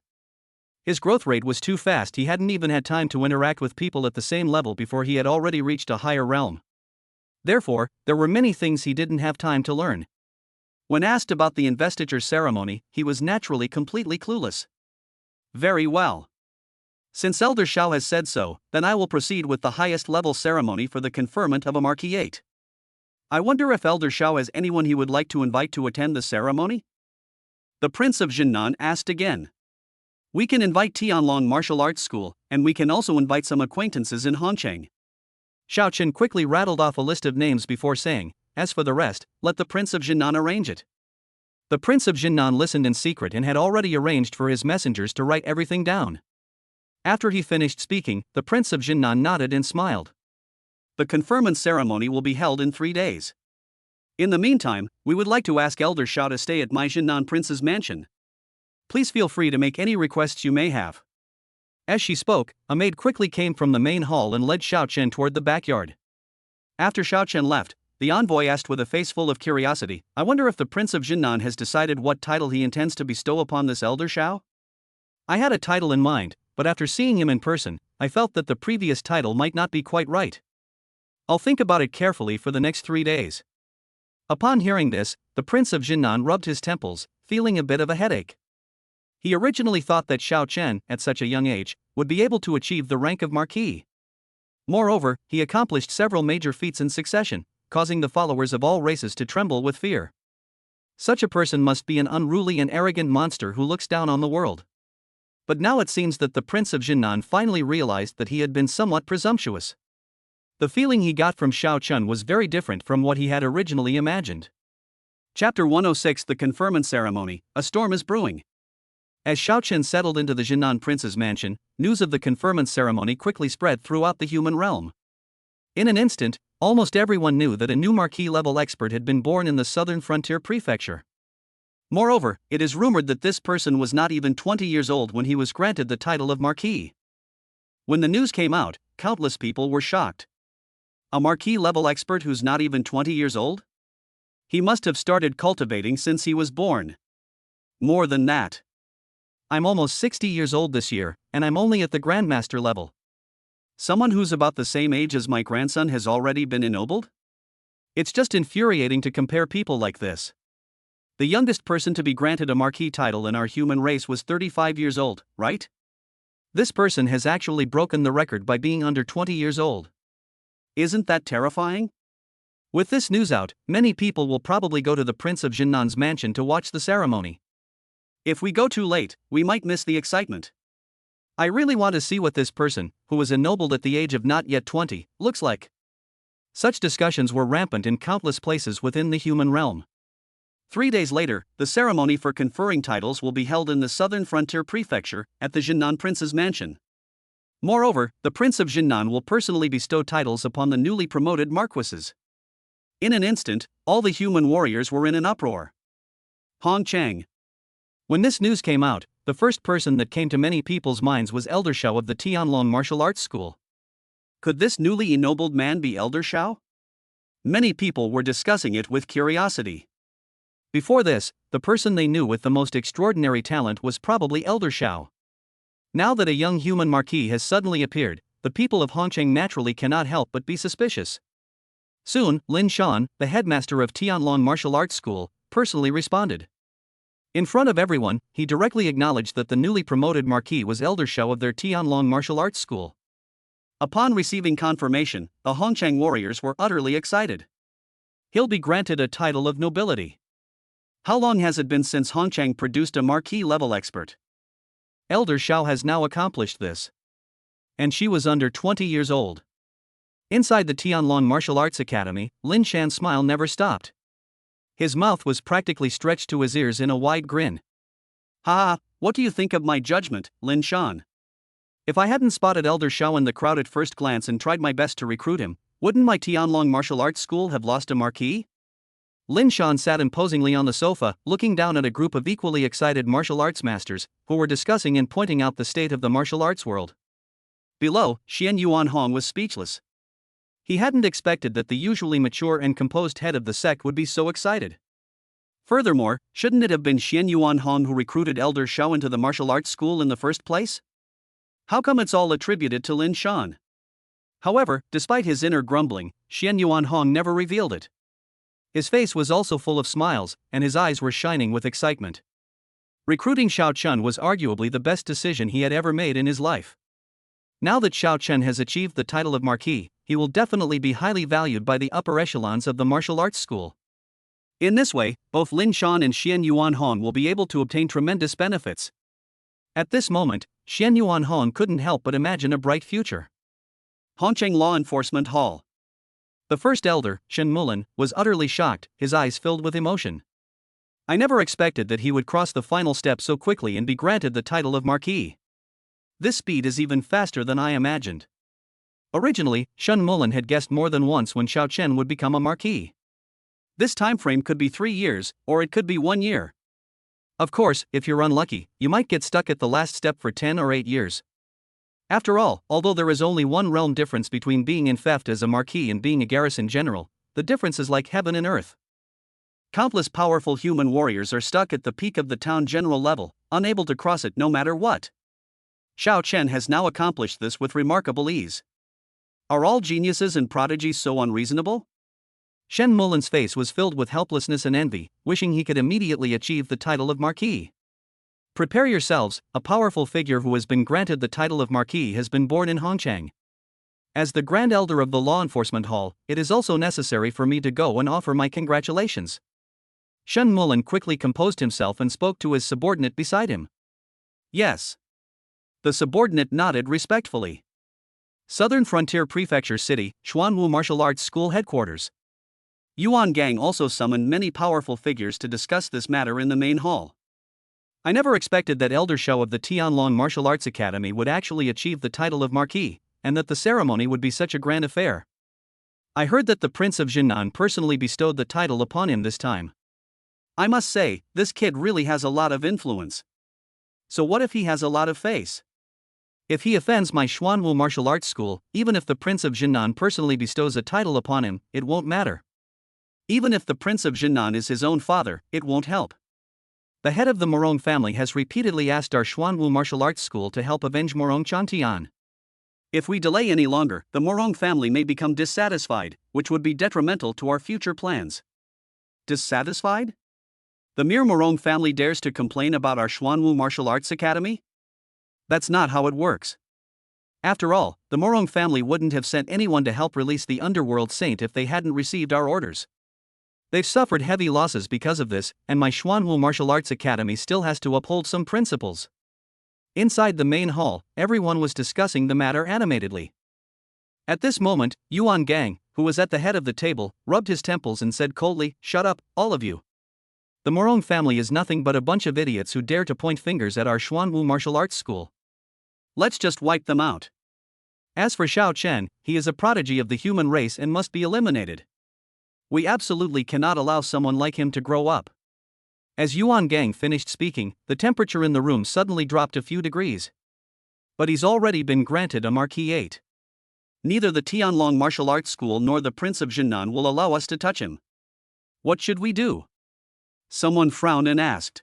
His growth rate was too fast. He hadn't even had time to interact with people at the same level before he had already reached a higher realm. Therefore, there were many things he didn't have time to learn. When asked about the investiture ceremony, he was naturally completely clueless. Very well. Since Elder Xiao has said so, then I will proceed with the highest level ceremony for the conferment of a marquisate. I wonder if Elder Xiao has anyone he would like to invite to attend the ceremony? The Prince of Jinnan asked again. We can invite Tianlong Martial Arts School, and we can also invite some acquaintances in Hongcheng. Xiao Chen quickly rattled off a list of names before saying, as for the rest, let the Prince of Jinnan arrange it. The Prince of Jinnan listened in secret and had already arranged for his messengers to write everything down. After he finished speaking, the Prince of Jinnan nodded and smiled. The conferment ceremony will be held in 3 days. In the meantime, we would like to ask Elder Xiao to stay at my Jinnan Prince's mansion. Please feel free to make any requests you may have. As she spoke, a maid quickly came from the main hall and led Xiao Chen toward the backyard. After Xiao Chen left, the envoy asked with a face full of curiosity, I wonder if the Prince of Jinnan has decided what title he intends to bestow upon this Elder Xiao? I had a title in mind, but after seeing him in person, I felt that the previous title might not be quite right. I'll think about it carefully for the next 3 days. Upon hearing this, the Prince of Jinnan rubbed his temples, feeling a bit of a headache. He originally thought that Xiao Chen, at such a young age, would be able to achieve the rank of marquis. Moreover, he accomplished several major feats in succession, causing the followers of all races to tremble with fear. Such a person must be an unruly and arrogant monster who looks down on the world. But now it seems that the Prince of Jinnan finally realized that he had been somewhat presumptuous. The feeling he got from Xiao Chun was very different from what he had originally imagined. Chapter 106: The Conferment Ceremony. A storm is brewing. As Xiao Chun settled into the Jinnan prince's mansion, news of the conferment ceremony quickly spread throughout the human realm. In an instant, almost everyone knew that a new marquis-level expert had been born in the southern frontier prefecture. Moreover, it is rumored that this person was not even 20 years old when he was granted the title of marquis. When the news came out, countless people were shocked. A marquis-level expert who's not even 20 years old? He must have started cultivating since he was born. More than that. I'm almost 60 years old this year, and I'm only at the Grandmaster level. Someone who's about the same age as my grandson has already been ennobled? It's just infuriating to compare people like this. The youngest person to be granted a marquis title in our human race was 35 years old, right? This person has actually broken the record by being under 20 years old. Isn't that terrifying? With this news out, many people will probably go to the Prince of Jinnan's mansion to watch the ceremony. If we go too late, we might miss the excitement. I really want to see what this person, who was ennobled at the age of not yet 20, looks like. Such discussions were rampant in countless places within the human realm. 3 days later, the ceremony for conferring titles will be held in the southern frontier prefecture, at the Jinnan Prince's mansion. Moreover, the Prince of Jinnan will personally bestow titles upon the newly promoted marquises. In an instant, all the human warriors were in an uproar. Hong Chang. When this news came out, the first person that came to many people's minds was Elder Shao of the Tianlong Martial Arts School. Could this newly ennobled man be Elder Shao? Many people were discussing it with curiosity. Before this, the person they knew with the most extraordinary talent was probably Elder Shao. Now that a young human marquis has suddenly appeared, the people of Hongcheng naturally cannot help but be suspicious. Soon, Lin Shan, the headmaster of Tianlong Martial Arts School, personally responded. In front of everyone, he directly acknowledged that the newly promoted marquis was Elder Shao of their Tianlong Martial Arts School. Upon receiving confirmation, the Hongcheng warriors were utterly excited. He'll be granted a title of nobility. How long has it been since Hongcheng produced a marquis-level expert? Elder Shao has now accomplished this. And she was under 20 years old. Inside the Tianlong Martial Arts Academy, Lin Shan's smile never stopped. His mouth was practically stretched to his ears in a wide grin. Ha! What do you think of my judgment, Lin Shan? If I hadn't spotted Elder Shao in the crowd at first glance and tried my best to recruit him, wouldn't my Tianlong Martial Arts School have lost a marquis? Lin Shan sat imposingly on the sofa, looking down at a group of equally excited martial arts masters, who were discussing and pointing out the state of the martial arts world. Below, Xian Yuan Hong was speechless. He hadn't expected that the usually mature and composed head of the sect would be so excited. Furthermore, shouldn't it have been Xian Yuan Hong who recruited Elder Shao into the martial arts school in the first place? How come it's all attributed to Lin Shan? However, despite his inner grumbling, Xian Yuan Hong never revealed it. His face was also full of smiles, and his eyes were shining with excitement. Recruiting Xiao Chun was arguably the best decision he had ever made in his life. Now that Xiao Chun has achieved the title of marquis, he will definitely be highly valued by the upper echelons of the martial arts school. In this way, both Lin Shan and Xian Yuan Hong will be able to obtain tremendous benefits. At this moment, Xian Yuan Hong couldn't help but imagine a bright future. Hongcheng Law Enforcement Hall. The first elder, Shen Mulan, was utterly shocked, his eyes filled with emotion. I never expected that he would cross the final step so quickly and be granted the title of marquis. This speed is even faster than I imagined. Originally, Shen Mulan had guessed more than once when Xiao Chen would become a marquis. This time frame could be 3 years, or it could be 1 year. Of course, if you're unlucky, you might get stuck at the last step for 10 or 8 years. After all, although there is only one realm difference between being in theft as a marquis and being a garrison general, the difference is like heaven and earth. Countless powerful human warriors are stuck at the peak of the town general level, unable to cross it no matter what. Xiao Chen has now accomplished this with remarkable ease. Are all geniuses and prodigies so unreasonable? Shen Mulan's face was filled with helplessness and envy, wishing he could immediately achieve the title of marquis. Prepare yourselves, a powerful figure who has been granted the title of marquis has been born in Hongcheng. As the Grand Elder of the Law Enforcement Hall, it is also necessary for me to go and offer my congratulations. Shen Mulan quickly composed himself and spoke to his subordinate beside him. Yes. The subordinate nodded respectfully. Southern Frontier Prefecture City, Xuanwu Martial Arts School Headquarters. Yuan Gang also summoned many powerful figures to discuss this matter in the main hall. I never expected that Elder Shao of the Tianlong Martial Arts Academy would actually achieve the title of Marquis, and that the ceremony would be such a grand affair. I heard that the Prince of Jinnan personally bestowed the title upon him this time. I must say, this kid really has a lot of influence. So what if he has a lot of face? If he offends my Xuanwu Martial Arts School, even if the Prince of Jinnan personally bestows a title upon him, it won't matter. Even if the Prince of Jinnan is his own father, it won't help. The head of the Morong family has repeatedly asked our Xuanwu Martial Arts School to help avenge Morong Chantian. If we delay any longer, the Morong family may become dissatisfied, which would be detrimental to our future plans. Dissatisfied? The mere Morong family dares to complain about our Xuanwu Martial Arts Academy? That's not how it works. After all, the Morong family wouldn't have sent anyone to help release the underworld saint if they hadn't received our orders. They've suffered heavy losses because of this, and my Xuanwu Martial Arts Academy still has to uphold some principles. Inside the main hall, everyone was discussing the matter animatedly. At this moment, Yuan Gang, who was at the head of the table, rubbed his temples and said coldly, "Shut up, all of you. The Morong family is nothing but a bunch of idiots who dare to point fingers at our Xuanwu Martial Arts School. Let's just wipe them out. As for Xiao Chen, he is a prodigy of the human race and must be eliminated. We absolutely cannot allow someone like him to grow up." As Yuan Gang finished speaking, the temperature in the room suddenly dropped a few degrees. But he's already been granted a Marquis 8. Neither the Tianlong Martial Arts School nor the Prince of Jinnan will allow us to touch him. What should we do? Someone frowned and asked.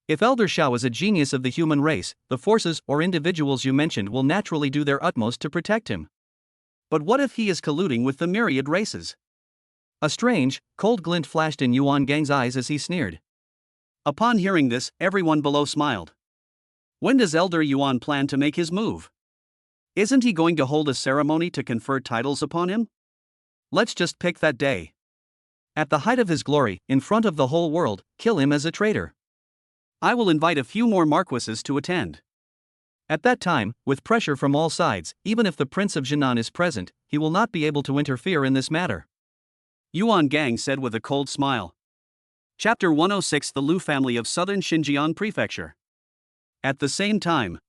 If Elder Shao is a genius of the human race, the forces or individuals you mentioned will naturally do their utmost to protect him. But what if he is colluding with the myriad races? A strange, cold glint flashed in Yuan Gang's eyes as he sneered. Upon hearing this, everyone below smiled. When does Elder Yuan plan to make his move? Isn't he going to hold a ceremony to confer titles upon him? Let's just pick that day. At the height of his glory, in front of the whole world, kill him as a traitor. I will invite a few more marquises to attend. At that time, with pressure from all sides, even if the Prince of Jinnan is present, he will not be able to interfere in this matter. Yuan Gang said with a cold smile. Chapter 106 The Lu Family of Southern Xinjiang Prefecture. At the same time,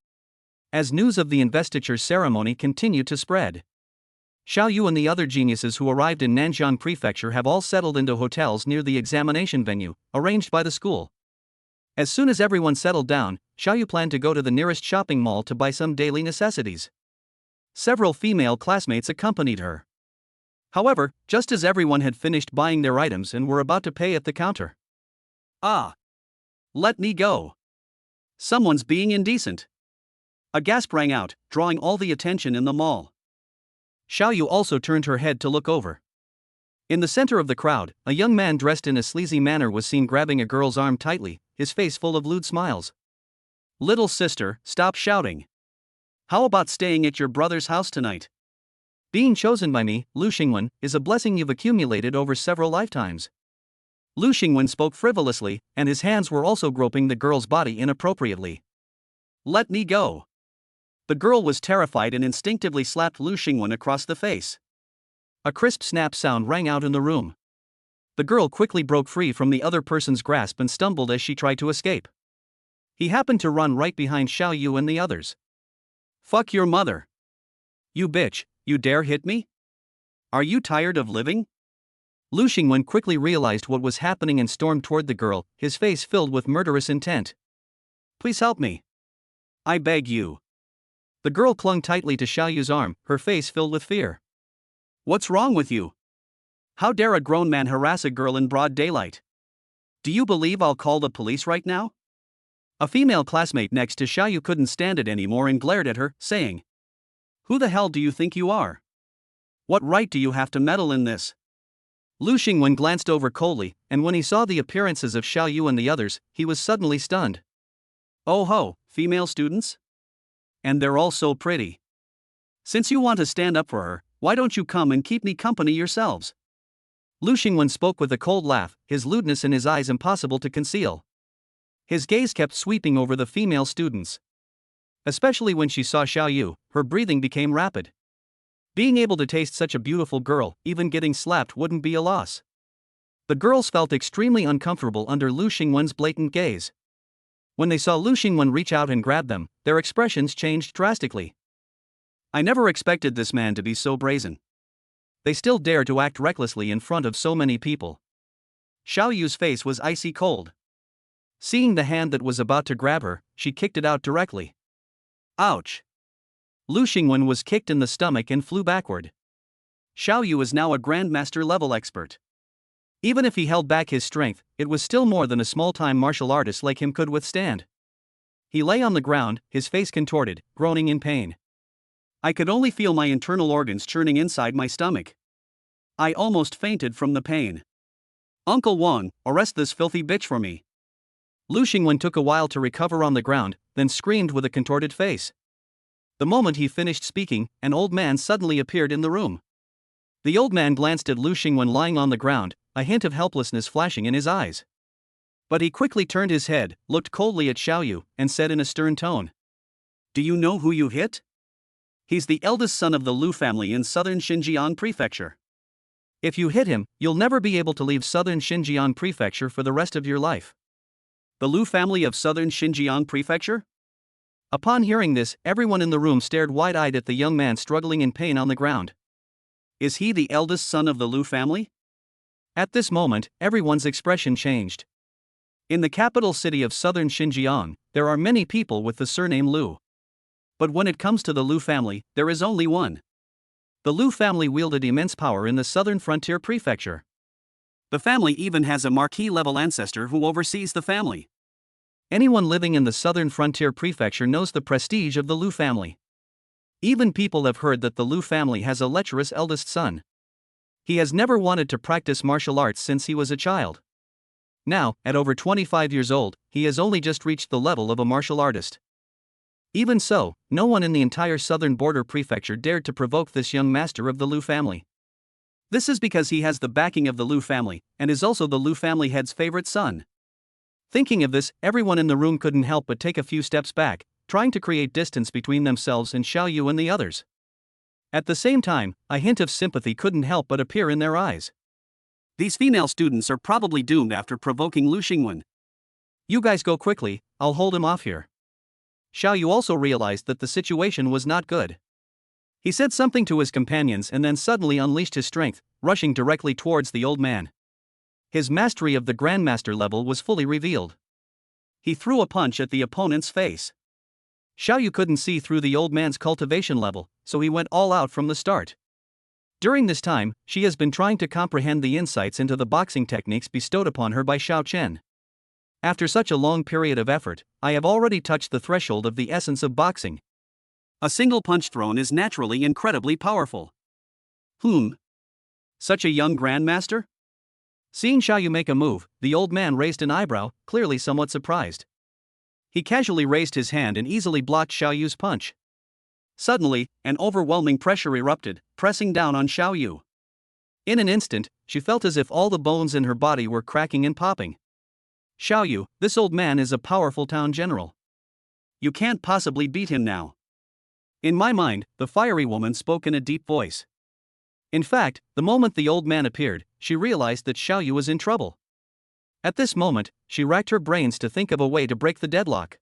as news of the investiture ceremony continued to spread, Xiao Yu and the other geniuses who arrived in Nanjiang Prefecture have all settled into hotels near the examination venue, arranged by the school. As soon as everyone settled down, Xiao Yu planned to go to the nearest shopping mall to buy some daily necessities. Several female classmates accompanied her. However, just as everyone had finished buying their items and were about to pay at the counter. Ah! Let me go! Someone's being indecent! A gasp rang out, drawing all the attention in the mall. Xiao Yu also turned her head to look over. In the center of the crowd, a young man dressed in a sleazy manner was seen grabbing a girl's arm tightly, his face full of lewd smiles. Little sister, stop shouting. How about staying at your brother's house tonight? Being chosen by me, Lu Xingwen, is a blessing you've accumulated over several lifetimes. Lu Xingwen spoke frivolously, and his hands were also groping the girl's body inappropriately. Let me go. The girl was terrified and instinctively slapped Lu Xingwen across the face. A crisp snap sound rang out in the room. The girl quickly broke free from the other person's grasp and stumbled as she tried to escape. He happened to run right behind Xiao Yu and the others. Fuck your mother. You bitch, you dare hit me? Are you tired of living? Lu Xingwen quickly realized what was happening and stormed toward the girl, his face filled with murderous intent. Please help me. I beg you. The girl clung tightly to Xiao Yu's arm, her face filled with fear. What's wrong with you? How dare a grown man harass a girl in broad daylight? Do you believe I'll call the police right now? A female classmate next to Xiao Yu couldn't stand it anymore and glared at her, saying, Who the hell do you think you are? What right do you have to meddle in this? Lu Xingwen glanced over coldly, and when he saw the appearances of Xiao Yu and the others, he was suddenly stunned. Oh ho, female students? And they're all so pretty. Since you want to stand up for her, why don't you come and keep me company yourselves? Lu Xingwen spoke with a cold laugh, his lewdness in his eyes impossible to conceal. His gaze kept sweeping over the female students. Especially when she saw Xiao Yu, her breathing became rapid. Being able to taste such a beautiful girl, even getting slapped wouldn't be a loss. The girls felt extremely uncomfortable under Lu Xingwen's blatant gaze. When they saw Lu Xingwen reach out and grab them, their expressions changed drastically. I never expected this man to be so brazen. They still dared to act recklessly in front of so many people. Xiao Yu's face was icy cold. Seeing the hand that was about to grab her, she kicked it out directly. Ouch! Lu Xingwen was kicked in the stomach and flew backward. Xiao Yu is now a Grandmaster level expert. Even if he held back his strength, it was still more than a small-time martial artist like him could withstand. He lay on the ground, his face contorted, groaning in pain. I could only feel my internal organs churning inside my stomach. I almost fainted from the pain. Uncle Wang, arrest this filthy bitch for me. Lu Xingwen took a while to recover on the ground, then screamed with a contorted face. The moment he finished speaking, an old man suddenly appeared in the room. The old man glanced at Lu Xingwen lying on the ground, a hint of helplessness flashing in his eyes. But he quickly turned his head, looked coldly at Xiao Yu, and said in a stern tone, "Do you know who you hit? He's the eldest son of the Lu family in southern Xinjiang Prefecture. If you hit him, you'll never be able to leave southern Xinjiang Prefecture for the rest of your life." The Lu family of southern Xinjiang Prefecture? Upon hearing this, everyone in the room stared wide-eyed at the young man struggling in pain on the ground. Is he the eldest son of the Lu family? At this moment, everyone's expression changed. In the capital city of southern Xinjiang, there are many people with the surname Lu. But when it comes to the Lu family, there is only one. The Lu family wielded immense power in the southern frontier prefecture. The family even has a marquis-level ancestor who oversees the family. Anyone living in the southern frontier prefecture knows the prestige of the Lu family. Even people have heard that the Lu family has a lecherous eldest son. He has never wanted to practice martial arts since he was a child. Now, at over 25 years old, he has only just reached the level of a martial artist. Even so, no one in the entire southern border prefecture dared to provoke this young master of the Lu family. This is because he has the backing of the Lu family, and is also the Lu family head's favorite son. Thinking of this, everyone in the room couldn't help but take a few steps back, trying to create distance between themselves and Xiao Yu and the others. At the same time, a hint of sympathy couldn't help but appear in their eyes. These female students are probably doomed after provoking Lu Xingwen. You guys go quickly, I'll hold him off here. Xiao Yu also realized that the situation was not good. He said something to his companions and then suddenly unleashed his strength, rushing directly towards the old man. His mastery of the Grandmaster level was fully revealed. He threw a punch at the opponent's face. Xiao Yu couldn't see through the old man's cultivation level, so he went all out from the start. During this time, she has been trying to comprehend the insights into the boxing techniques bestowed upon her by Xiao Chen. After such a long period of effort, I have already touched the threshold of the essence of boxing. A single punch thrown is naturally incredibly powerful. Such a young grandmaster? Seeing Xiao Yu make a move, the old man raised an eyebrow, clearly somewhat surprised. He casually raised his hand and easily blocked Xiao Yu's punch. Suddenly, an overwhelming pressure erupted, pressing down on Xiao Yu. In an instant, she felt as if all the bones in her body were cracking and popping. Xiao Yu, this old man is a powerful town general. You can't possibly beat him now. In my mind, the fiery woman spoke in a deep voice. In fact, the moment the old man appeared, she realized that Xiao Yu was in trouble. At this moment, she racked her brains to think of a way to break the deadlock.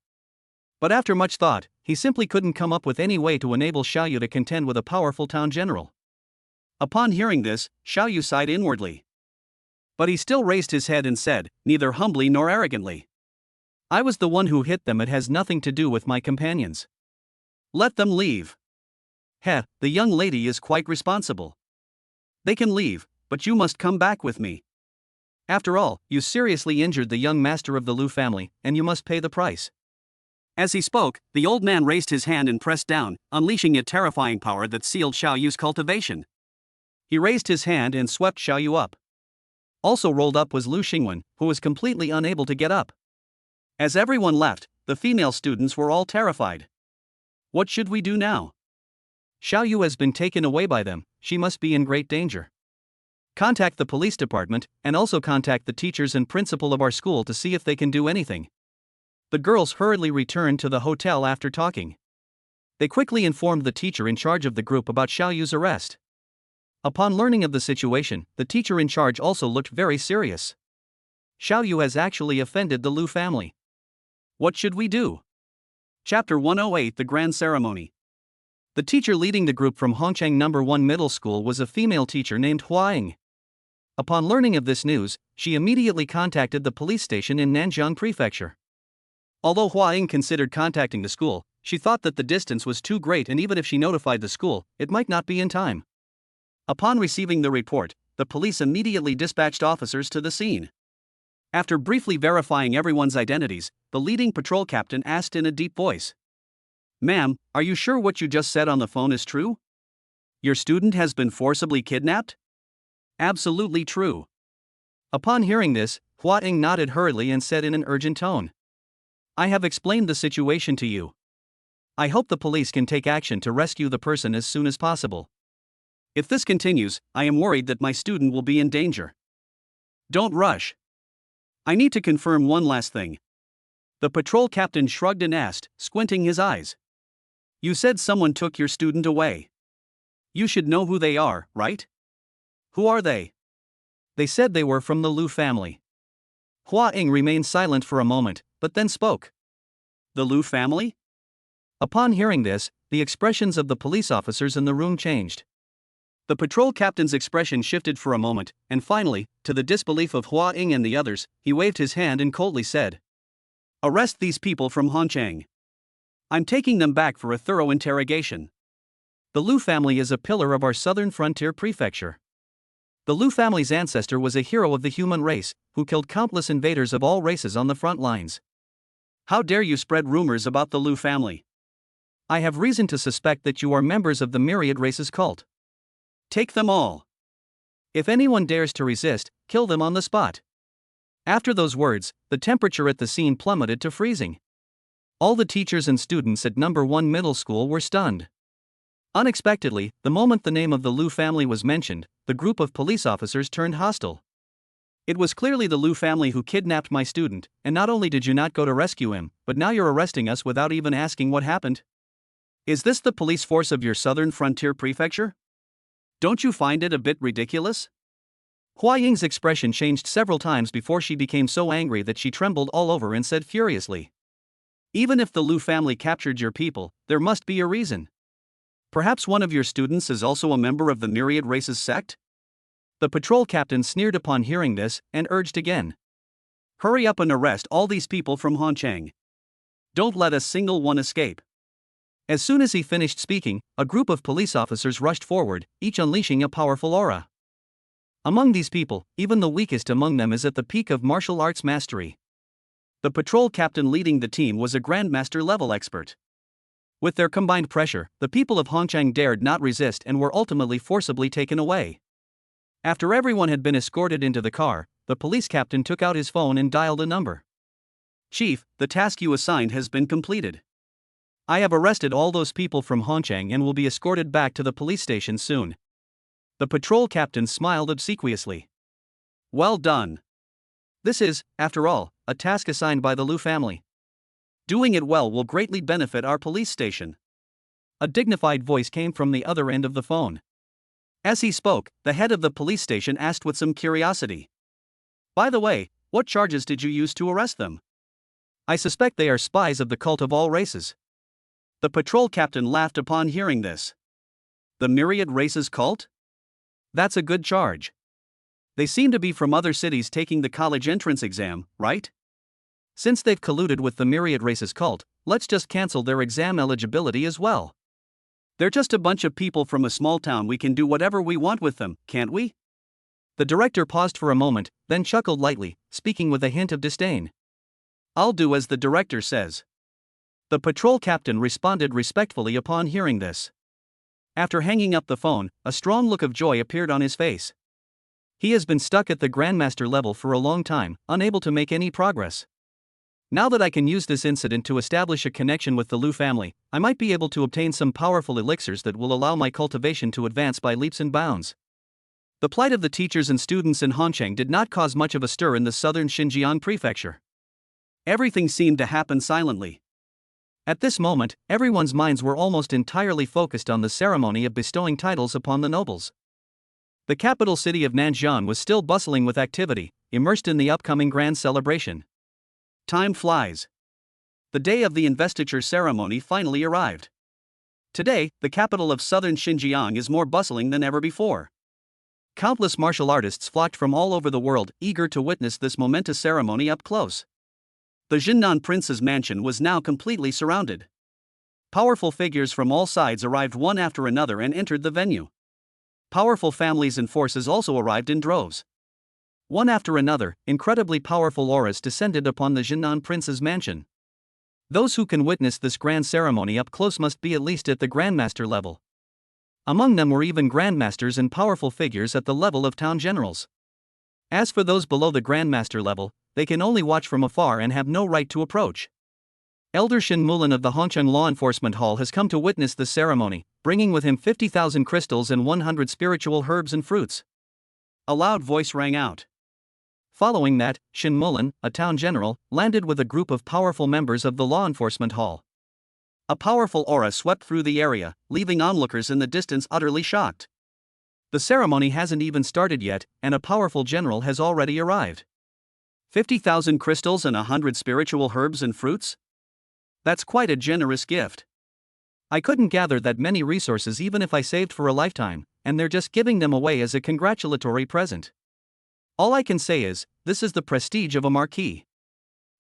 But after much thought, he simply couldn't come up with any way to enable Xiao Yu to contend with a powerful town general. Upon hearing this, Xiao Yu sighed inwardly. But he still raised his head and said, neither humbly nor arrogantly, "I was the one who hit them. It has nothing to do with my companions. Let them leave." Heh, the young lady is quite responsible. "They can leave, but you must come back with me. After all, you seriously injured the young master of the Lu family, and you must pay the price." As he spoke, the old man raised his hand and pressed down, unleashing a terrifying power that sealed Xiao Yu's cultivation. He raised his hand and swept Xiao Yu up. Also rolled up was Lu Xingwen, who was completely unable to get up. As everyone left, the female students were all terrified. What should we do now? Xiao Yu has been taken away by them, she must be in great danger. Contact the police department, and also contact the teachers and principal of our school to see if they can do anything. The girls hurriedly returned to the hotel after talking. They quickly informed the teacher in charge of the group about Xiao Yu's arrest. Upon learning of the situation, the teacher in charge also looked very serious. Xiao Yu has actually offended the Lu family. What should we do? Chapter 108: The Grand Ceremony. The teacher leading the group from Hongchang No. 1 Middle School was a female teacher named Hua Ying. Upon learning of this news, she immediately contacted the police station in Nanjiang Prefecture. Although Hua Ying considered contacting the school, she thought that the distance was too great, and even if she notified the school, it might not be in time. Upon receiving the report, the police immediately dispatched officers to the scene. After briefly verifying everyone's identities, the leading patrol captain asked in a deep voice, "Ma'am, are you sure what you just said on the phone is true? Your student has been forcibly kidnapped?" "Absolutely true." Upon hearing this, Hua Ying nodded hurriedly and said in an urgent tone, "I have explained the situation to you. I hope the police can take action to rescue the person as soon as possible. If this continues, I am worried that my student will be in danger. Don't rush. I need to confirm one last thing." The patrol captain shrugged and asked, squinting his eyes, "You said someone took your student away. You should know who they are, right? Who are they?" "They said they were from the Lu family." Hua Ying remained silent for a moment, but then spoke. "The Lu family?" Upon hearing this, the expressions of the police officers in the room changed. The patrol captain's expression shifted for a moment, and finally, to the disbelief of Hua Ying and the others, he waved his hand and coldly said, "Arrest these people from Hongchang. I'm taking them back for a thorough interrogation." The Lu family is a pillar of our southern frontier prefecture. The Lu family's ancestor was a hero of the human race, who killed countless invaders of all races on the front lines. How dare you spread rumors about the Lu family? I have reason to suspect that you are members of the myriad races cult. Take them all. If anyone dares to resist, kill them on the spot. After those words, the temperature at the scene plummeted to freezing. All the teachers and students at No. 1 Middle School were stunned. Unexpectedly, the moment the name of the Lu family was mentioned, the group of police officers turned hostile. "It was clearly the Lu family who kidnapped my student, and not only did you not go to rescue him, but now you're arresting us without even asking what happened. Is this the police force of your southern frontier prefecture? Don't you find it a bit ridiculous?" Hua Ying's expression changed several times before she became so angry that she trembled all over and said furiously, "Even if the Lu family captured your people, there must be a reason. Perhaps one of your students is also a member of the myriad races sect?" The patrol captain sneered upon hearing this, and urged again, "Hurry up and arrest all these people from Hongchang. Don't let a single one escape." As soon as he finished speaking, a group of police officers rushed forward, each unleashing a powerful aura. Among these people, even the weakest among them is at the peak of martial arts mastery. The patrol captain leading the team was a grandmaster level expert. With their combined pressure, the people of Hongchang dared not resist and were ultimately forcibly taken away. After everyone had been escorted into the car, the police captain took out his phone and dialed a number. "Chief, the task you assigned has been completed. I have arrested all those people from Hongchang and will be escorted back to the police station soon." The patrol captain smiled obsequiously. "Well done. This is, after all, a task assigned by the Lu family. Doing it well will greatly benefit our police station." A dignified voice came from the other end of the phone. As he spoke, the head of the police station asked with some curiosity, "By the way, what charges did you use to arrest them?" "I suspect they are spies of the cult of all races." The patrol captain laughed upon hearing this. "The myriad races cult? That's a good charge. They seem to be from other cities taking the college entrance exam, right? Since they've colluded with the myriad races cult, let's just cancel their exam eligibility as well. They're just a bunch of people from a small town. We can do whatever we want with them, can't we?" The director paused for a moment, then chuckled lightly, speaking with a hint of disdain. "I'll do as the director says." The patrol captain responded respectfully upon hearing this. After hanging up the phone, a strong look of joy appeared on his face. He has been stuck at the Grandmaster level for a long time, unable to make any progress. Now that I can use this incident to establish a connection with the Liu family, I might be able to obtain some powerful elixirs that will allow my cultivation to advance by leaps and bounds. The plight of the teachers and students in Hancheng did not cause much of a stir in the southern Xinjiang prefecture. Everything seemed to happen silently. At this moment, everyone's minds were almost entirely focused on the ceremony of bestowing titles upon the nobles. The capital city of Nanjian was still bustling with activity, immersed in the upcoming grand celebration. Time flies. The day of the investiture ceremony finally arrived. Today, the capital of southern Xinjiang is more bustling than ever before. Countless martial artists flocked from all over the world, eager to witness this momentous ceremony up close. The Jinnan prince's mansion was now completely surrounded. Powerful figures from all sides arrived one after another and entered the venue. Powerful families and forces also arrived in droves. One after another, incredibly powerful auras descended upon the Jinnan prince's mansion. Those who can witness this grand ceremony up close must be at least at the grandmaster level. Among them were even grandmasters and powerful figures at the level of town generals. As for those below the grandmaster level, they can only watch from afar and have no right to approach. Elder Shin Mulan of the Hongcheng Law Enforcement Hall has come to witness the ceremony, bringing with him 50,000 crystals and 100 spiritual herbs and fruits. A loud voice rang out. Following that, Shin Mulan, a town general, landed with a group of powerful members of the Law Enforcement Hall. A powerful aura swept through the area, leaving onlookers in the distance utterly shocked. The ceremony hasn't even started yet, and a powerful general has already arrived. 50,000 crystals and 100 spiritual herbs and fruits? That's quite a generous gift. I couldn't gather that many resources even if I saved for a lifetime, and they're just giving them away as a congratulatory present. All I can say is, this is the prestige of a marquis.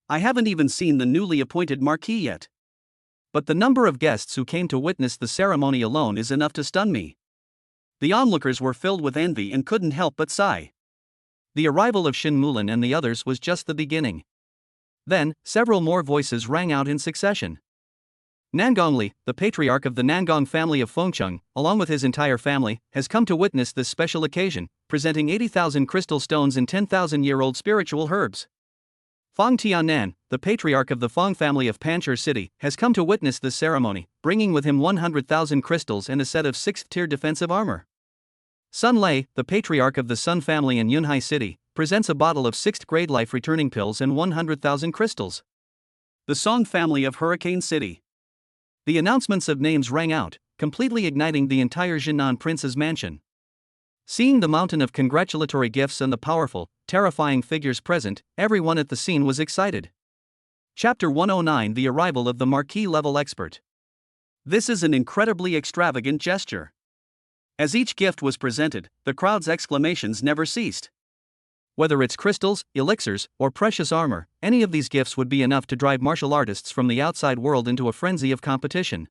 I haven't even seen the newly appointed marquis yet. But the number of guests who came to witness the ceremony alone is enough to stun me. The onlookers were filled with envy and couldn't help but sigh. The arrival of Shin Mulan and the others was just the beginning. Then, several more voices rang out in succession. Nangongli, the patriarch of the Nangong family of Fengcheng, along with his entire family, has come to witness this special occasion, presenting 80,000 crystal stones and 10,000-year-old spiritual herbs. Feng Tianan, the patriarch of the Feng family of Panchur City, has come to witness this ceremony, bringing with him 100,000 crystals and a set of 6th-tier defensive armor. Sun Lei, the patriarch of the Sun family in Yunhai City, presents a bottle of 6th-grade life-returning pills and 100,000 crystals. The Song family of Hurricane City. The announcements of names rang out, completely igniting the entire Jinnan prince's mansion. Seeing the mountain of congratulatory gifts and the powerful, terrifying figures present, everyone at the scene was excited. Chapter 109: The arrival of the marquis-level expert. This is an incredibly extravagant gesture. As each gift was presented, the crowd's exclamations never ceased. Whether it's crystals, elixirs, or precious armor, any of these gifts would be enough to drive martial artists from the outside world into a frenzy of competition.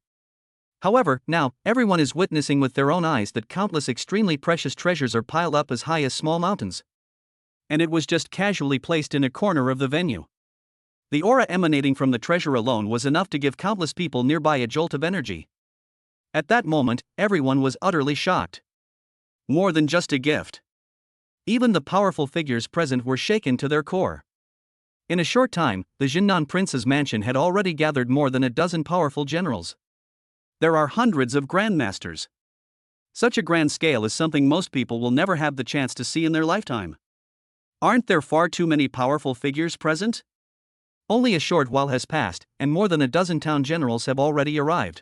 However, now, everyone is witnessing with their own eyes that countless extremely precious treasures are piled up as high as small mountains. And it was just casually placed in a corner of the venue. The aura emanating from the treasure alone was enough to give countless people nearby a jolt of energy. At that moment, everyone was utterly shocked. More than just a gift. Even the powerful figures present were shaken to their core. In a short time, the Jinnan prince's mansion had already gathered more than a dozen powerful generals. There are hundreds of grandmasters. Such a grand scale is something most people will never have the chance to see in their lifetime. Aren't there far too many powerful figures present? Only a short while has passed, and more than a dozen town generals have already arrived.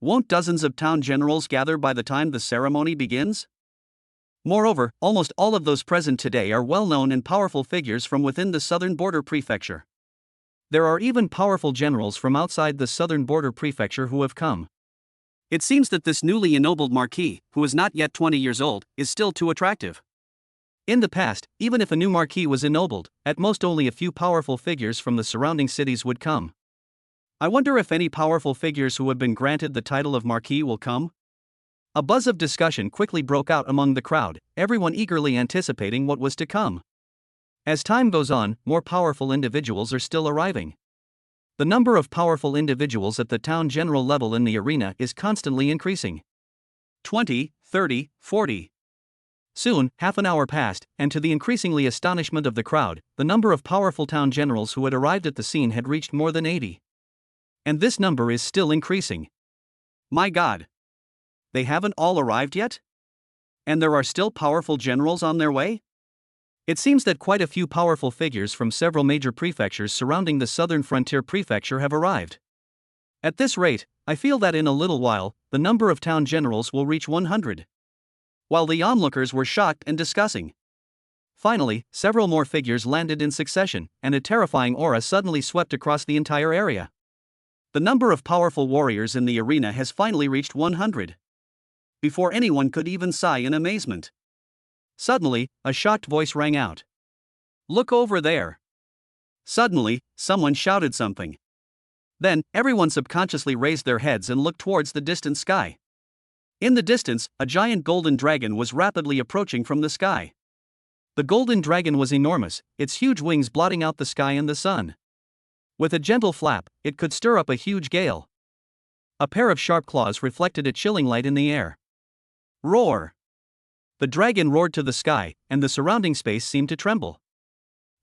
Won't dozens of town generals gather by the time the ceremony begins? Moreover, almost all of those present today are well-known and powerful figures from within the southern border prefecture. There are even powerful generals from outside the southern border prefecture who have come. It seems that this newly ennobled marquis, who is not yet 20 years old, is still too attractive. In the past, even if a new marquis was ennobled, at most only a few powerful figures from the surrounding cities would come. I wonder if any powerful figures who have been granted the title of marquis will come? A buzz of discussion quickly broke out among the crowd, everyone eagerly anticipating what was to come. As time goes on, more powerful individuals are still arriving. The number of powerful individuals at the town general level in the arena is constantly increasing. 20, 30, 40. Soon, half an hour passed, and to the increasingly astonishment of the crowd, the number of powerful town generals who had arrived at the scene had reached more than 80. And this number is still increasing. My God! They haven't all arrived yet? And there are still powerful generals on their way? It seems that quite a few powerful figures from several major prefectures surrounding the southern frontier prefecture have arrived. At this rate, I feel that in a little while, the number of town generals will reach 100. While the onlookers were shocked and discussing. Finally, several more figures landed in succession, and a terrifying aura suddenly swept across the entire area. The number of powerful warriors in the arena has finally reached 100. Before anyone could even sigh in amazement. Suddenly, a shocked voice rang out. Look over there! Suddenly, someone shouted something. Then, everyone subconsciously raised their heads and looked towards the distant sky. In the distance, a giant golden dragon was rapidly approaching from the sky. The golden dragon was enormous, its huge wings blotting out the sky and the sun. With a gentle flap, it could stir up a huge gale. A pair of sharp claws reflected a chilling light in the air. Roar! The dragon roared to the sky, and the surrounding space seemed to tremble.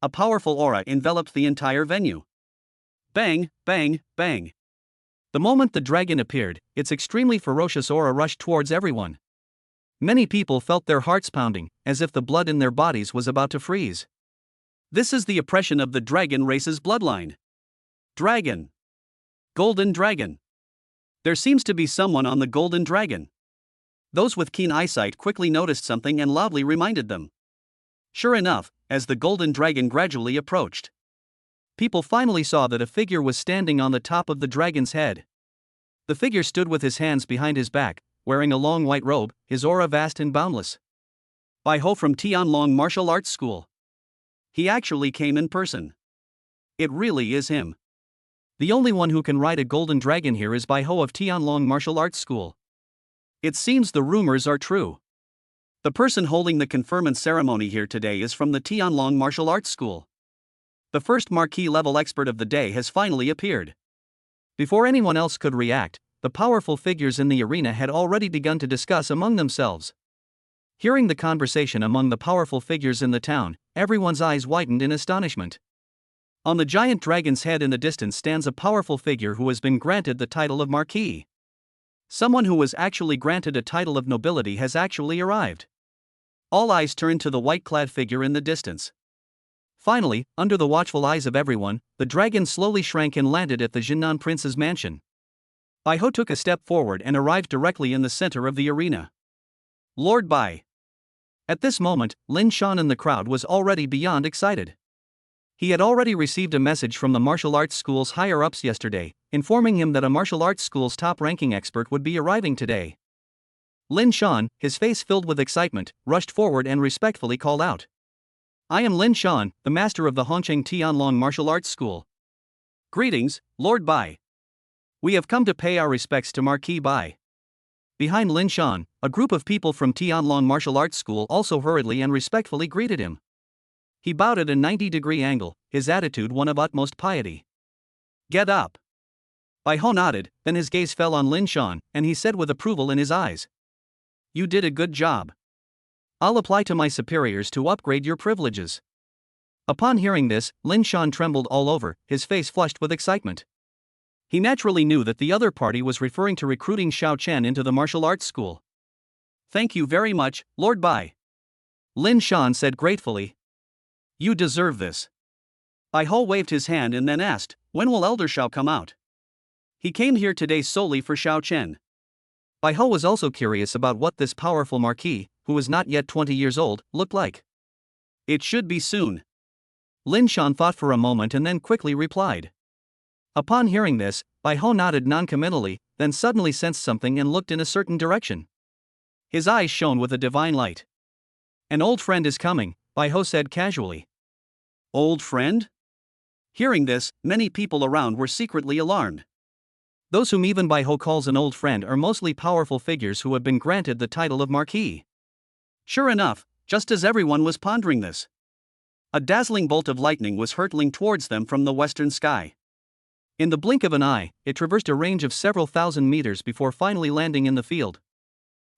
A powerful aura enveloped the entire venue. Bang, bang, bang. The moment the dragon appeared, its extremely ferocious aura rushed towards everyone. Many people felt their hearts pounding, as if the blood in their bodies was about to freeze. This is the oppression of the dragon race's bloodline. Dragon. Golden dragon. There seems to be someone on the golden dragon. Those with keen eyesight quickly noticed something and loudly reminded them. Sure enough, as the golden dragon gradually approached, people finally saw that a figure was standing on the top of the dragon's head. The figure stood with his hands behind his back, wearing a long white robe, his aura vast and boundless. Bai Ho from Tianlong Martial Arts School. He actually came in person. It really is him. The only one who can ride a golden dragon here is Bai Ho of Tianlong Martial Arts School. It seems the rumors are true. The person holding the conferment ceremony here today is from the Tianlong Martial Arts School. The first marquee level expert of the day has finally appeared. Before anyone else could react, the powerful figures in the arena had already begun to discuss among themselves. Hearing the conversation among the powerful figures in the town, everyone's eyes widened in astonishment. On the giant dragon's head in the distance stands a powerful figure who has been granted the title of Marquis. Someone who was actually granted a title of nobility has actually arrived. All eyes turned to the white-clad figure in the distance. Finally, under the watchful eyes of everyone, the dragon slowly shrank and landed at the Jinnan prince's mansion. Bai Ho took a step forward and arrived directly in the center of the arena. Lord Bai. At this moment, Lin Shan in the crowd was already beyond excited. He had already received a message from the martial arts school's higher-ups yesterday, informing him that a martial arts school's top-ranking expert would be arriving today. Lin Shan, his face filled with excitement, rushed forward and respectfully called out. I am Lin Shan, the master of the Hongqing Tianlong Martial Arts School. Greetings, Lord Bai. We have come to pay our respects to Marquis Bai. Behind Lin Shan, a group of people from Tianlong Martial Arts School also hurriedly and respectfully greeted him. He bowed at a 90-degree angle, his attitude one of utmost piety. Get up. Bai Ho nodded, then his gaze fell on Lin Shan, and he said with approval in his eyes. You did a good job. I'll apply to my superiors to upgrade your privileges. Upon hearing this, Lin Shan trembled all over, his face flushed with excitement. He naturally knew that the other party was referring to recruiting Xiao Chen into the martial arts school. Thank you very much, Lord Bai. Lin Shan said gratefully. You deserve this. Bai Ho waved his hand and then asked, when will Elder Xiao come out? He came here today solely for Xiao Chen. Bai Ho was also curious about what this powerful marquis, who was not yet 20 years old, looked like. It should be soon. Lin Shan thought for a moment and then quickly replied. Upon hearing this, Bai Ho nodded noncommittally, then suddenly sensed something and looked in a certain direction. His eyes shone with a divine light. An old friend is coming, Bai Ho said casually. Old friend? Hearing this, many people around were secretly alarmed. Those whom even Bai Ho calls an old friend are mostly powerful figures who have been granted the title of Marquis. Sure enough, just as everyone was pondering this, a dazzling bolt of lightning was hurtling towards them from the western sky. In the blink of an eye, it traversed a range of several thousand meters before finally landing in the field.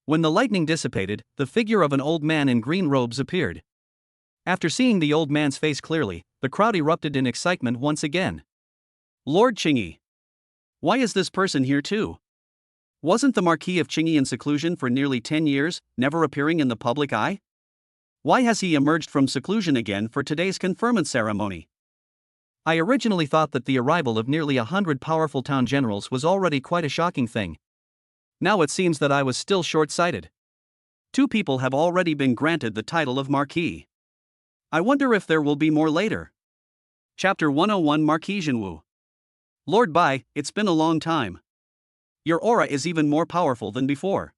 When the lightning dissipated, the figure of an old man in green robes appeared. After seeing the old man's face clearly, the crowd erupted in excitement once again. Lord Qingyi. Why is this person here too? Wasn't the Marquis of Qingyi in seclusion for nearly 10 years, never appearing in the public eye? Why has he emerged from seclusion again for today's conferment ceremony? I originally thought that the arrival of nearly 100 powerful town generals was already quite a shocking thing. Now it seems that I was still short-sighted. 2 people have already been granted the title of Marquis. I wonder if there will be more later. Chapter 101 Marquis Jinwu. Lord Bai, it's been a long time. Your aura is even more powerful than before.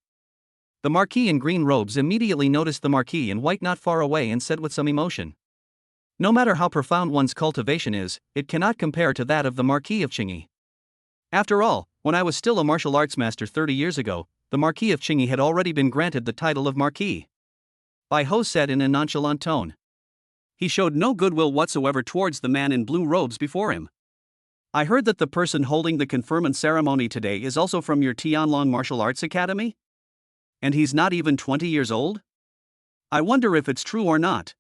The Marquis in green robes immediately noticed the Marquis in white not far away and said with some emotion. No matter how profound one's cultivation is, it cannot compare to that of the Marquis of Qingyi. After all, when I was still a martial arts master 30 years ago, the Marquis of Qingyi had already been granted the title of Marquis. Bai Ho said in a nonchalant tone. He showed no goodwill whatsoever towards the man in blue robes before him. I heard that the person holding the conferment ceremony today is also from your Tianlong Martial Arts Academy? And he's not even 20 years old? I wonder if it's true or not.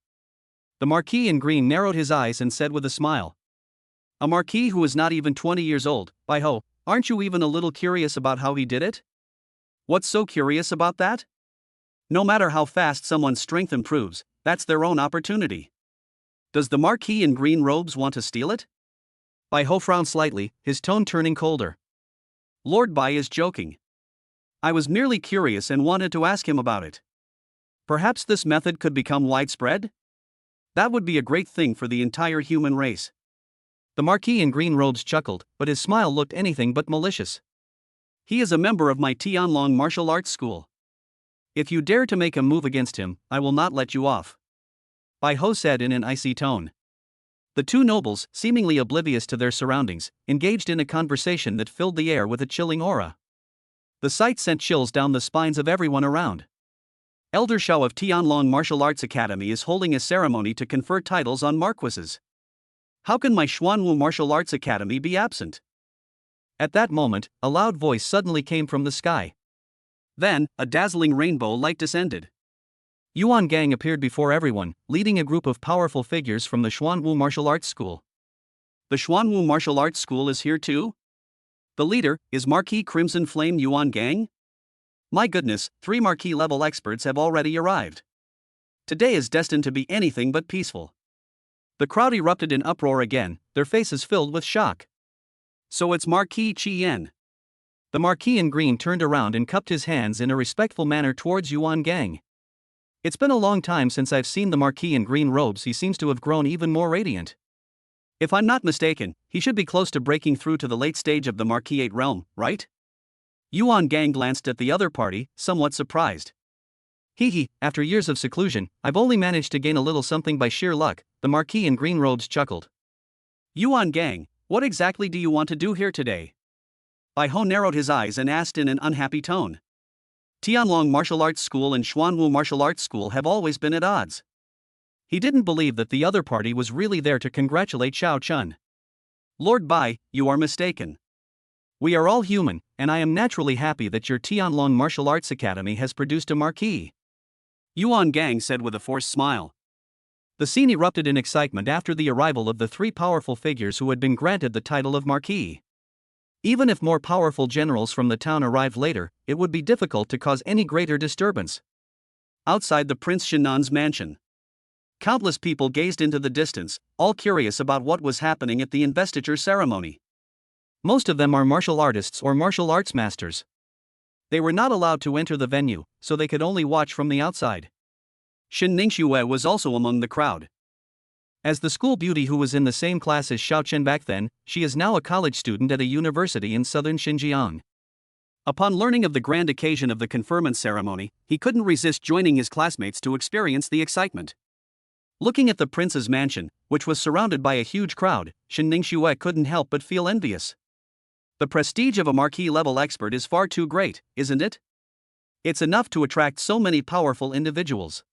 The Marquis in green narrowed his eyes and said with a smile. A Marquis who is not even 20 years old, Bai Ho, aren't you even a little curious about how he did it? What's so curious about that? No matter how fast someone's strength improves, that's their own opportunity. Does the Marquis in green robes want to steal it? Bai Ho frowned slightly, his tone turning colder. Lord Bai is joking. I was merely curious and wanted to ask him about it. Perhaps this method could become widespread? That would be a great thing for the entire human race. The Marquis in green robes chuckled, but his smile looked anything but malicious. He is a member of my Tianlong martial arts school. If you dare to make a move against him, I will not let you off. Bai Ho said in an icy tone. The 2 nobles, seemingly oblivious to their surroundings, engaged in a conversation that filled the air with a chilling aura. The sight sent chills down the spines of everyone around. Elder Shao of Tianlong Martial Arts Academy is holding a ceremony to confer titles on marquises. How can my Xuanwu Martial Arts Academy be absent? At that moment, a loud voice suddenly came from the sky. Then, a dazzling rainbow light descended. Yuan Gang appeared before everyone, leading a group of powerful figures from the Xuanwu Martial Arts School. The Xuanwu Martial Arts School is here too? The leader is Marquis Crimson Flame Yuan Gang? My goodness, 3 Marquis level experts have already arrived. Today is destined to be anything but peaceful. The crowd erupted in uproar again, their faces filled with shock. So it's Marquis Qian. The Marquis in green turned around and cupped his hands in a respectful manner towards Yuan Gang. It's been a long time since I've seen the Marquis in green robes. He seems to have grown even more radiant. If I'm not mistaken, he should be close to breaking through to the late stage of the Marquis realm, right? Yuan Gang glanced at the other party, somewhat surprised. Hee, after years of seclusion, I've only managed to gain a little something by sheer luck, the Marquis in green robes chuckled. Yuan Gang, what exactly do you want to do here today? Bai Ho narrowed his eyes and asked in an unhappy tone. Tianlong Martial Arts School and Xuanwu Martial Arts School have always been at odds. He didn't believe that the other party was really there to congratulate Xiao Chun. Lord Bai, you are mistaken. We are all human, and I am naturally happy that your Tianlong Martial Arts Academy has produced a Marquis. Yuan Gang said with a forced smile. The scene erupted in excitement after the arrival of the 3 powerful figures who had been granted the title of Marquis. Even if more powerful generals from the town arrived later, it would be difficult to cause any greater disturbance. Outside the Prince Shenan's mansion, countless people gazed into the distance, all curious about what was happening at the investiture ceremony. Most of them are martial artists or martial arts masters. They were not allowed to enter the venue, so they could only watch from the outside. Shen Ningxue was also among the crowd. As the school beauty who was in the same class as Xiao Chen back then, she is now a college student at a university in southern Xinjiang. Upon learning of the grand occasion of the conferment ceremony, he couldn't resist joining his classmates to experience the excitement. Looking at the prince's mansion, which was surrounded by a huge crowd, Shen Ningxue couldn't help but feel envious. The prestige of a Marquis-level expert is far too great, isn't it? It's enough to attract so many powerful individuals.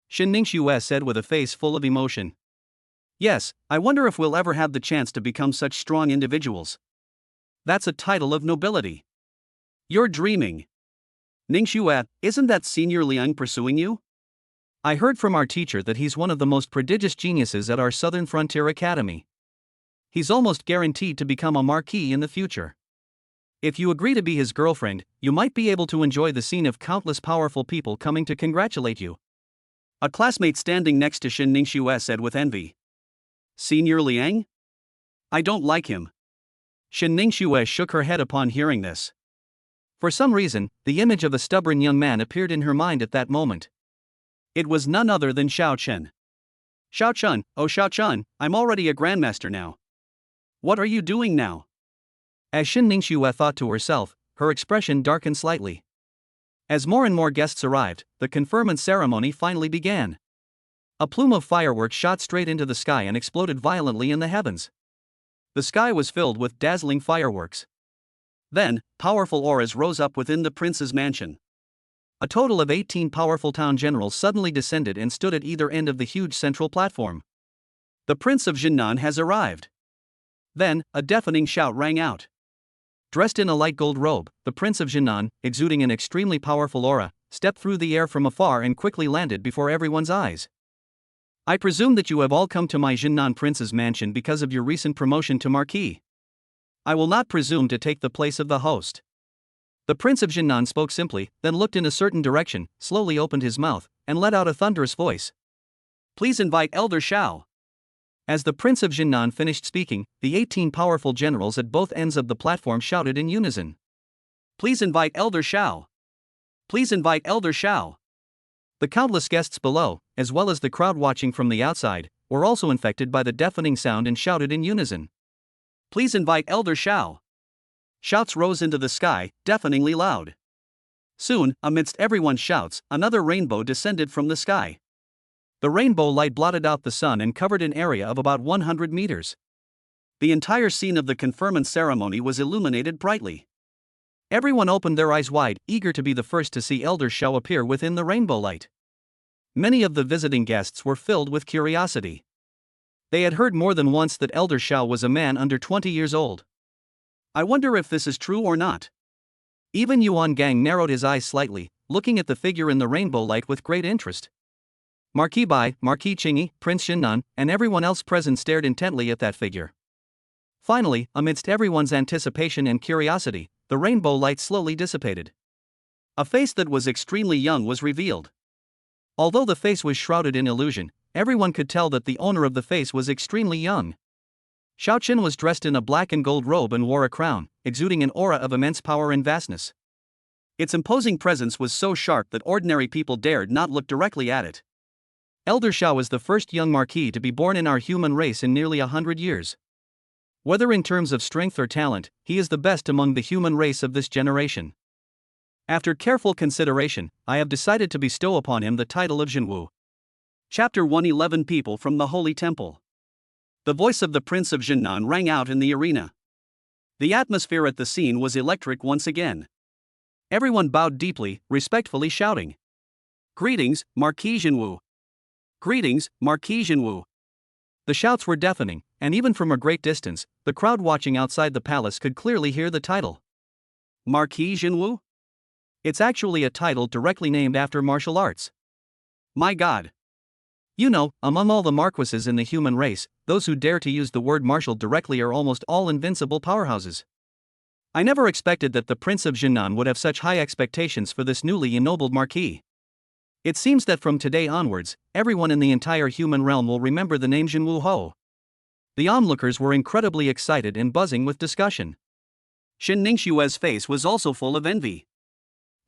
Shen Ningxue said with a face full of emotion. Yes, I wonder if we'll ever have the chance to become such strong individuals. That's a title of nobility. You're dreaming. Ningxue, isn't that Senior Liang pursuing you? I heard from our teacher that he's one of the most prodigious geniuses at our Southern Frontier Academy. He's almost guaranteed to become a marquis in the future. If you agree to be his girlfriend, you might be able to enjoy the scene of countless powerful people coming to congratulate you. A classmate standing next to Shin Ningxue said with envy. Senior Liang? I don't like him. Shin Ningxue shook her head upon hearing this. For some reason, the image of a stubborn young man appeared in her mind at that moment. It was none other than Xiao Chen. Xiao Chen, oh Xiao Chen, I'm already a grandmaster now. What are you doing now? As Shin Ningxue thought to herself, her expression darkened slightly. As more and more guests arrived, the conferment ceremony finally began. A plume of fireworks shot straight into the sky and exploded violently in the heavens. The sky was filled with dazzling fireworks. Then, powerful auras rose up within the prince's mansion. A total of 18 powerful town generals suddenly descended and stood at either end of the huge central platform. The Prince of Jinnan has arrived. Then, a deafening shout rang out. Dressed in a light gold robe, the Prince of Jinnan, exuding an extremely powerful aura, stepped through the air from afar and quickly landed before everyone's eyes. I presume that you have all come to my Jinnan Prince's mansion because of your recent promotion to Marquis. I will not presume to take the place of the host. The Prince of Jinnan spoke simply, then looked in a certain direction, slowly opened his mouth, and let out a thunderous voice. Please invite Elder Xiao. As the Prince of Jinnan finished speaking, the 18 powerful generals at both ends of the platform shouted in unison. Please invite Elder Xiao. Please invite Elder Xiao. The countless guests below, as well as the crowd watching from the outside, were also infected by the deafening sound and shouted in unison. Please invite Elder Xiao. Shouts rose into the sky, deafeningly loud. Soon, amidst everyone's shouts, another rainbow descended from the sky. The rainbow light blotted out the sun and covered an area of about 100 meters. The entire scene of the conferment ceremony was illuminated brightly. Everyone opened their eyes wide, eager to be the first to see Elder Xiao appear within the rainbow light. Many of the visiting guests were filled with curiosity. They had heard more than once that Elder Xiao was a man under 20 years old. I wonder if this is true or not. Even Yuan Gang narrowed his eyes slightly, looking at the figure in the rainbow light with great interest. Marquis Bai, Marquis Qingyi, Prince Xinnan, and everyone else present stared intently at that figure. Finally, amidst everyone's anticipation and curiosity, the rainbow light slowly dissipated. A face that was extremely young was revealed. Although the face was shrouded in illusion, everyone could tell that the owner of the face was extremely young. Xiao Chen was dressed in a black and gold robe and wore a crown, exuding an aura of immense power and vastness. Its imposing presence was so sharp that ordinary people dared not look directly at it. Elder Xiao is the first young marquis to be born in our human race in nearly 100 years. Whether in terms of strength or talent, he is the best among the human race of this generation. After careful consideration, I have decided to bestow upon him the title of Jinwu. Chapter 111 People from the Holy Temple. The voice of the Prince of Jinnan rang out in the arena. The atmosphere at the scene was electric once again. Everyone bowed deeply, respectfully shouting, "Greetings, Marquis Jinwu! Greetings, Marquis Jinwu!" The shouts were deafening, and even from a great distance, the crowd watching outside the palace could clearly hear the title. Marquis Jinwu? It's actually a title directly named after martial arts. My God! You know, among all the marquises in the human race, those who dare to use the word martial directly are almost all invincible powerhouses. I never expected that the Prince of Jinnan would have such high expectations for this newly ennobled marquis. It seems that from today onwards, everyone in the entire human realm will remember the name Jinwu Ho. The onlookers were incredibly excited and buzzing with discussion. Shin Ningxue's face was also full of envy.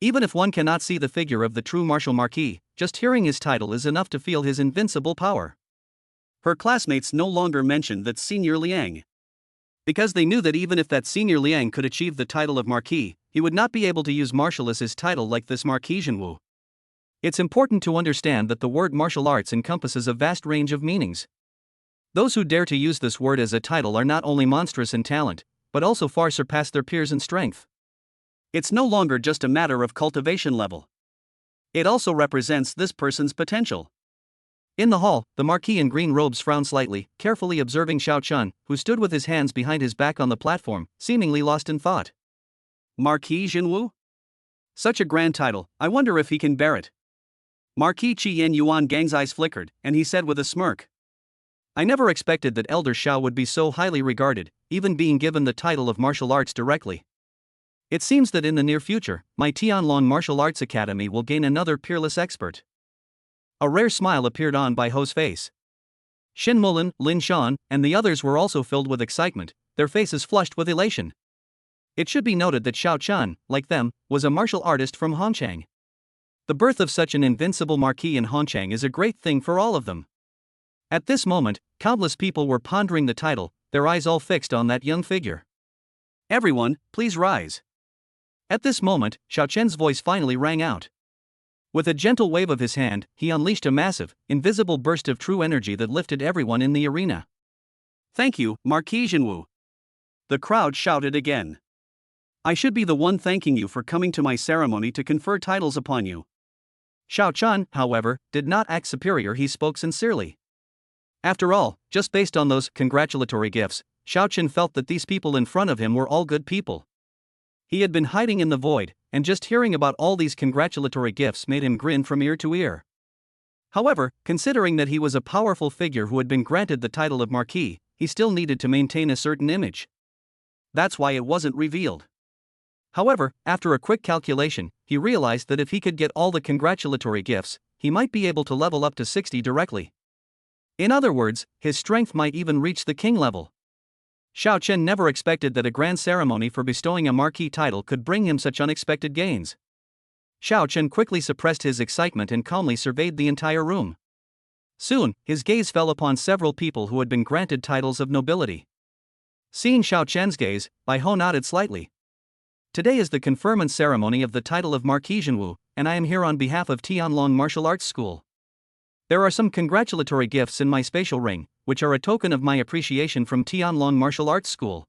Even if one cannot see the figure of the true martial marquis, just hearing his title is enough to feel his invincible power. Her classmates no longer mentioned that Senior Liang. Because they knew that even if that Senior Liang could achieve the title of marquis, he would not be able to use martial as his title like this Marquis Jinwu. It's important to understand that the word martial arts encompasses a vast range of meanings. Those who dare to use this word as a title are not only monstrous in talent, but also far surpass their peers in strength. It's no longer just a matter of cultivation level. It also represents this person's potential. In the hall, the Marquis in green robes frowned slightly, carefully observing Xiao Chen, who stood with his hands behind his back on the platform, seemingly lost in thought. Marquis Jinwu? Such a grand title, I wonder if he can bear it. Marquis Qian Yuan Gang's eyes flickered, and he said with a smirk. I never expected that Elder Xiao would be so highly regarded, even being given the title of martial arts directly. It seems that in the near future, my Tianlong Martial Arts Academy will gain another peerless expert. A rare smile appeared on Bai Ho's face. Xin Mulin, Lin Shan, and the others were also filled with excitement, their faces flushed with elation. It should be noted that Xiao Chun, like them, was a martial artist from Hongchang. The birth of such an invincible marquis in Hongchang is a great thing for all of them. At this moment, countless people were pondering the title, their eyes all fixed on that young figure. Everyone, please rise. At this moment, Xiao Chen's voice finally rang out. With a gentle wave of his hand, he unleashed a massive, invisible burst of true energy that lifted everyone in the arena. Thank you, Marquis Jinwu. The crowd shouted again. I should be the one thanking you for coming to my ceremony to confer titles upon you. Xiao Chun, however, did not act superior. He spoke sincerely. After all, just based on those congratulatory gifts, Xiao Chun felt that these people in front of him were all good people. He had been hiding in the void, and just hearing about all these congratulatory gifts made him grin from ear to ear. However, considering that he was a powerful figure who had been granted the title of Marquis, he still needed to maintain a certain image. That's why it wasn't revealed. However, after a quick calculation, he realized that if he could get all the congratulatory gifts, he might be able to level up to 60 directly. In other words, his strength might even reach the king level. Xiao Chen never expected that a grand ceremony for bestowing a marquis title could bring him such unexpected gains. Xiao Chen quickly suppressed his excitement and calmly surveyed the entire room. Soon, his gaze fell upon several people who had been granted titles of nobility. Seeing Xiao Chen's gaze, Bai Ho nodded slightly. Today is the conferment ceremony of the title of Marquis Jinwu, and I am here on behalf of Tianlong Martial Arts School. There are some congratulatory gifts in my spatial ring, which are a token of my appreciation from Tianlong Martial Arts School.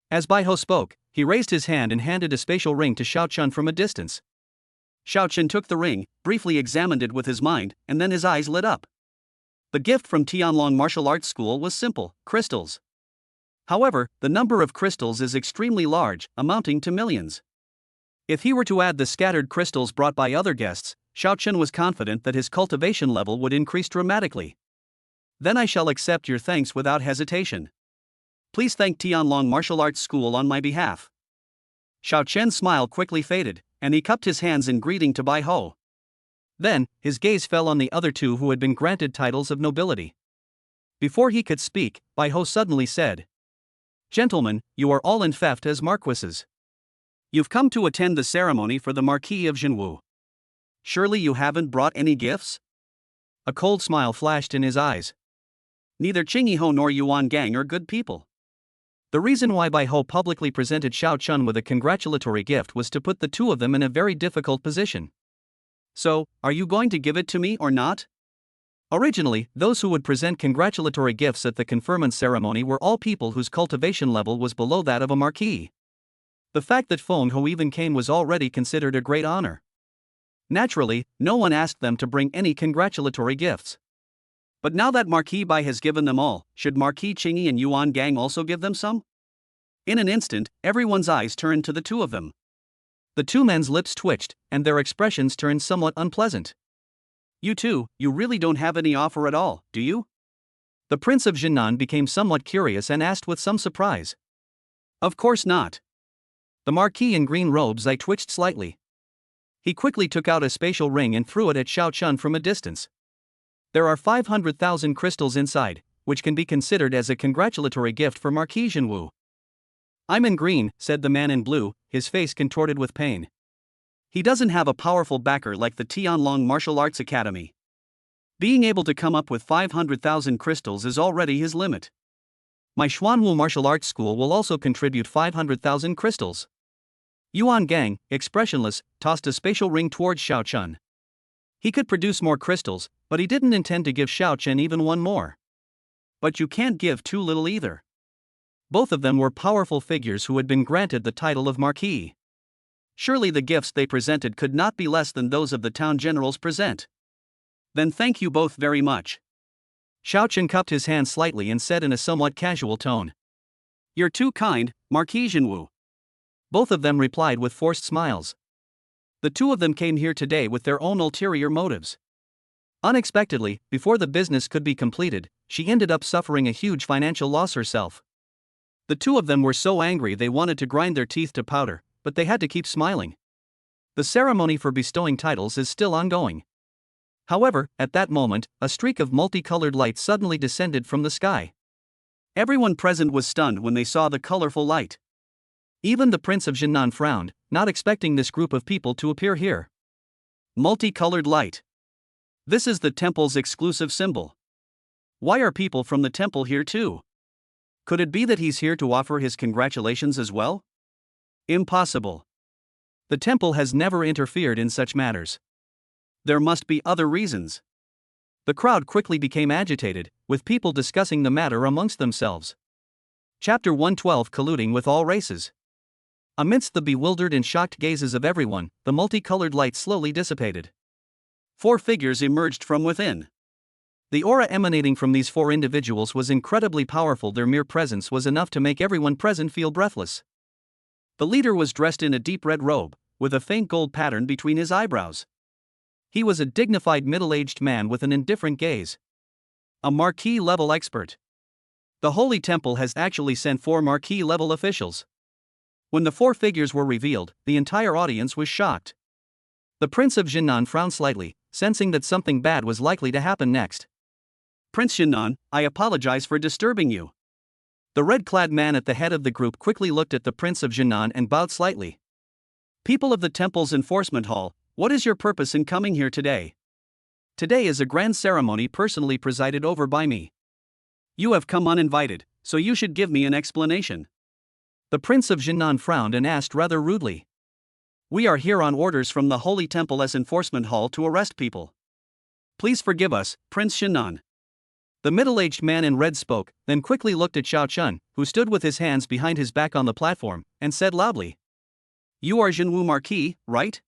As Bai Ho spoke, he raised his hand and handed a spatial ring to Xiao Chun from a distance. Xiao Chun took the ring, briefly examined it with his mind, and then his eyes lit up. The gift from Tianlong Martial Arts School was simple: crystals. However, the number of crystals is extremely large, amounting to millions. If he were to add the scattered crystals brought by other guests, Xiao Chun was confident that his cultivation level would increase dramatically. Then I shall accept your thanks without hesitation. Please thank Tianlong Martial Arts School on my behalf. Xiao Chen's smile quickly faded, and he cupped his hands in greeting to Bai Ho. Then, his gaze fell on the other two who had been granted titles of nobility. Before he could speak, Bai Ho suddenly said, Gentlemen, you are all in fact as marquises. You've come to attend the ceremony for the Marquis of Jinwu. Surely you haven't brought any gifts? A cold smile flashed in his eyes. Neither Qing Ho nor Yuan Gang are good people. The reason why Bai Ho publicly presented Xiao Chun with a congratulatory gift was to put the two of them in a very difficult position. So, are you going to give it to me or not? Originally, those who would present congratulatory gifts at the conferment ceremony were all people whose cultivation level was below that of a marquis. The fact that Feng Ho even came was already considered a great honor. Naturally, no one asked them to bring any congratulatory gifts. But now that Marquis Bai has given them all, should Marquis Qingyi and Yuan Gang also give them some? In an instant, everyone's eyes turned to the two of them. The two men's lips twitched, and their expressions turned somewhat unpleasant. You two, you really don't have any offer at all, do you? The Prince of Jinnan became somewhat curious and asked with some surprise. Of course not. The Marquis in green robes eye twitched slightly. He quickly took out a spatial ring and threw it at Xiao Chun from a distance. There are 500,000 crystals inside, which can be considered as a congratulatory gift for Marquis Jinwu. I'm in green, said the man in blue, his face contorted with pain. He doesn't have a powerful backer like the Tianlong Martial Arts Academy. Being able to come up with 500,000 crystals is already his limit. My Xuanwu Martial Arts School will also contribute 500,000 crystals. Yuan Gang, expressionless, tossed a spatial ring towards Xiao Chun. He could produce more crystals, but he didn't intend to give Xiao Chun even one more. But you can't give too little either. Both of them were powerful figures who had been granted the title of Marquis. Surely the gifts they presented could not be less than those of the town generals present. Then thank you both very much. Xiao Chun cupped his hand slightly and said in a somewhat casual tone. You're too kind, Marquis Jinwu. Both of them replied with forced smiles. The two of them came here today with their own ulterior motives. Unexpectedly, before the business could be completed, she ended up suffering a huge financial loss herself. The two of them were so angry they wanted to grind their teeth to powder, but they had to keep smiling. The ceremony for bestowing titles is still ongoing. However, at that moment, a streak of multicolored light suddenly descended from the sky. Everyone present was stunned when they saw the colorful light. Even the Prince of Jinnan frowned, not expecting this group of people to appear here. Multicolored light. This is the temple's exclusive symbol. Why are people from the temple here too? Could it be that he's here to offer his congratulations as well? Impossible. The temple has never interfered in such matters. There must be other reasons. The crowd quickly became agitated, with people discussing the matter amongst themselves. Chapter 112 Colluding with All Races. Amidst the bewildered and shocked gazes of everyone, the multicolored light slowly dissipated. 4 figures emerged from within. The aura emanating from these 4 individuals was incredibly powerful. Their mere presence was enough to make everyone present feel breathless. The leader was dressed in a deep red robe, with a faint gold pattern between his eyebrows. He was a dignified middle-aged man with an indifferent gaze. A marquis-level expert. The Holy Temple has actually sent 4 marquis-level officials. When the 4 figures were revealed, the entire audience was shocked. The Prince of Jinnan frowned slightly, sensing that something bad was likely to happen next. Prince Jinnan, I apologize for disturbing you. The red-clad man at the head of the group quickly looked at the Prince of Jinnan and bowed slightly. People of the temple's enforcement hall, what is your purpose in coming here today? Today is a grand ceremony personally presided over by me. You have come uninvited, so you should give me an explanation. The Prince of Jinnan frowned and asked rather rudely. We are here on orders from the Holy Temple's enforcement hall to arrest people. Please forgive us, Prince Jinnan. The middle-aged man in red spoke, then quickly looked at Xiao Chun, who stood with his hands behind his back on the platform, and said loudly. You are Jinwu Marquis, right?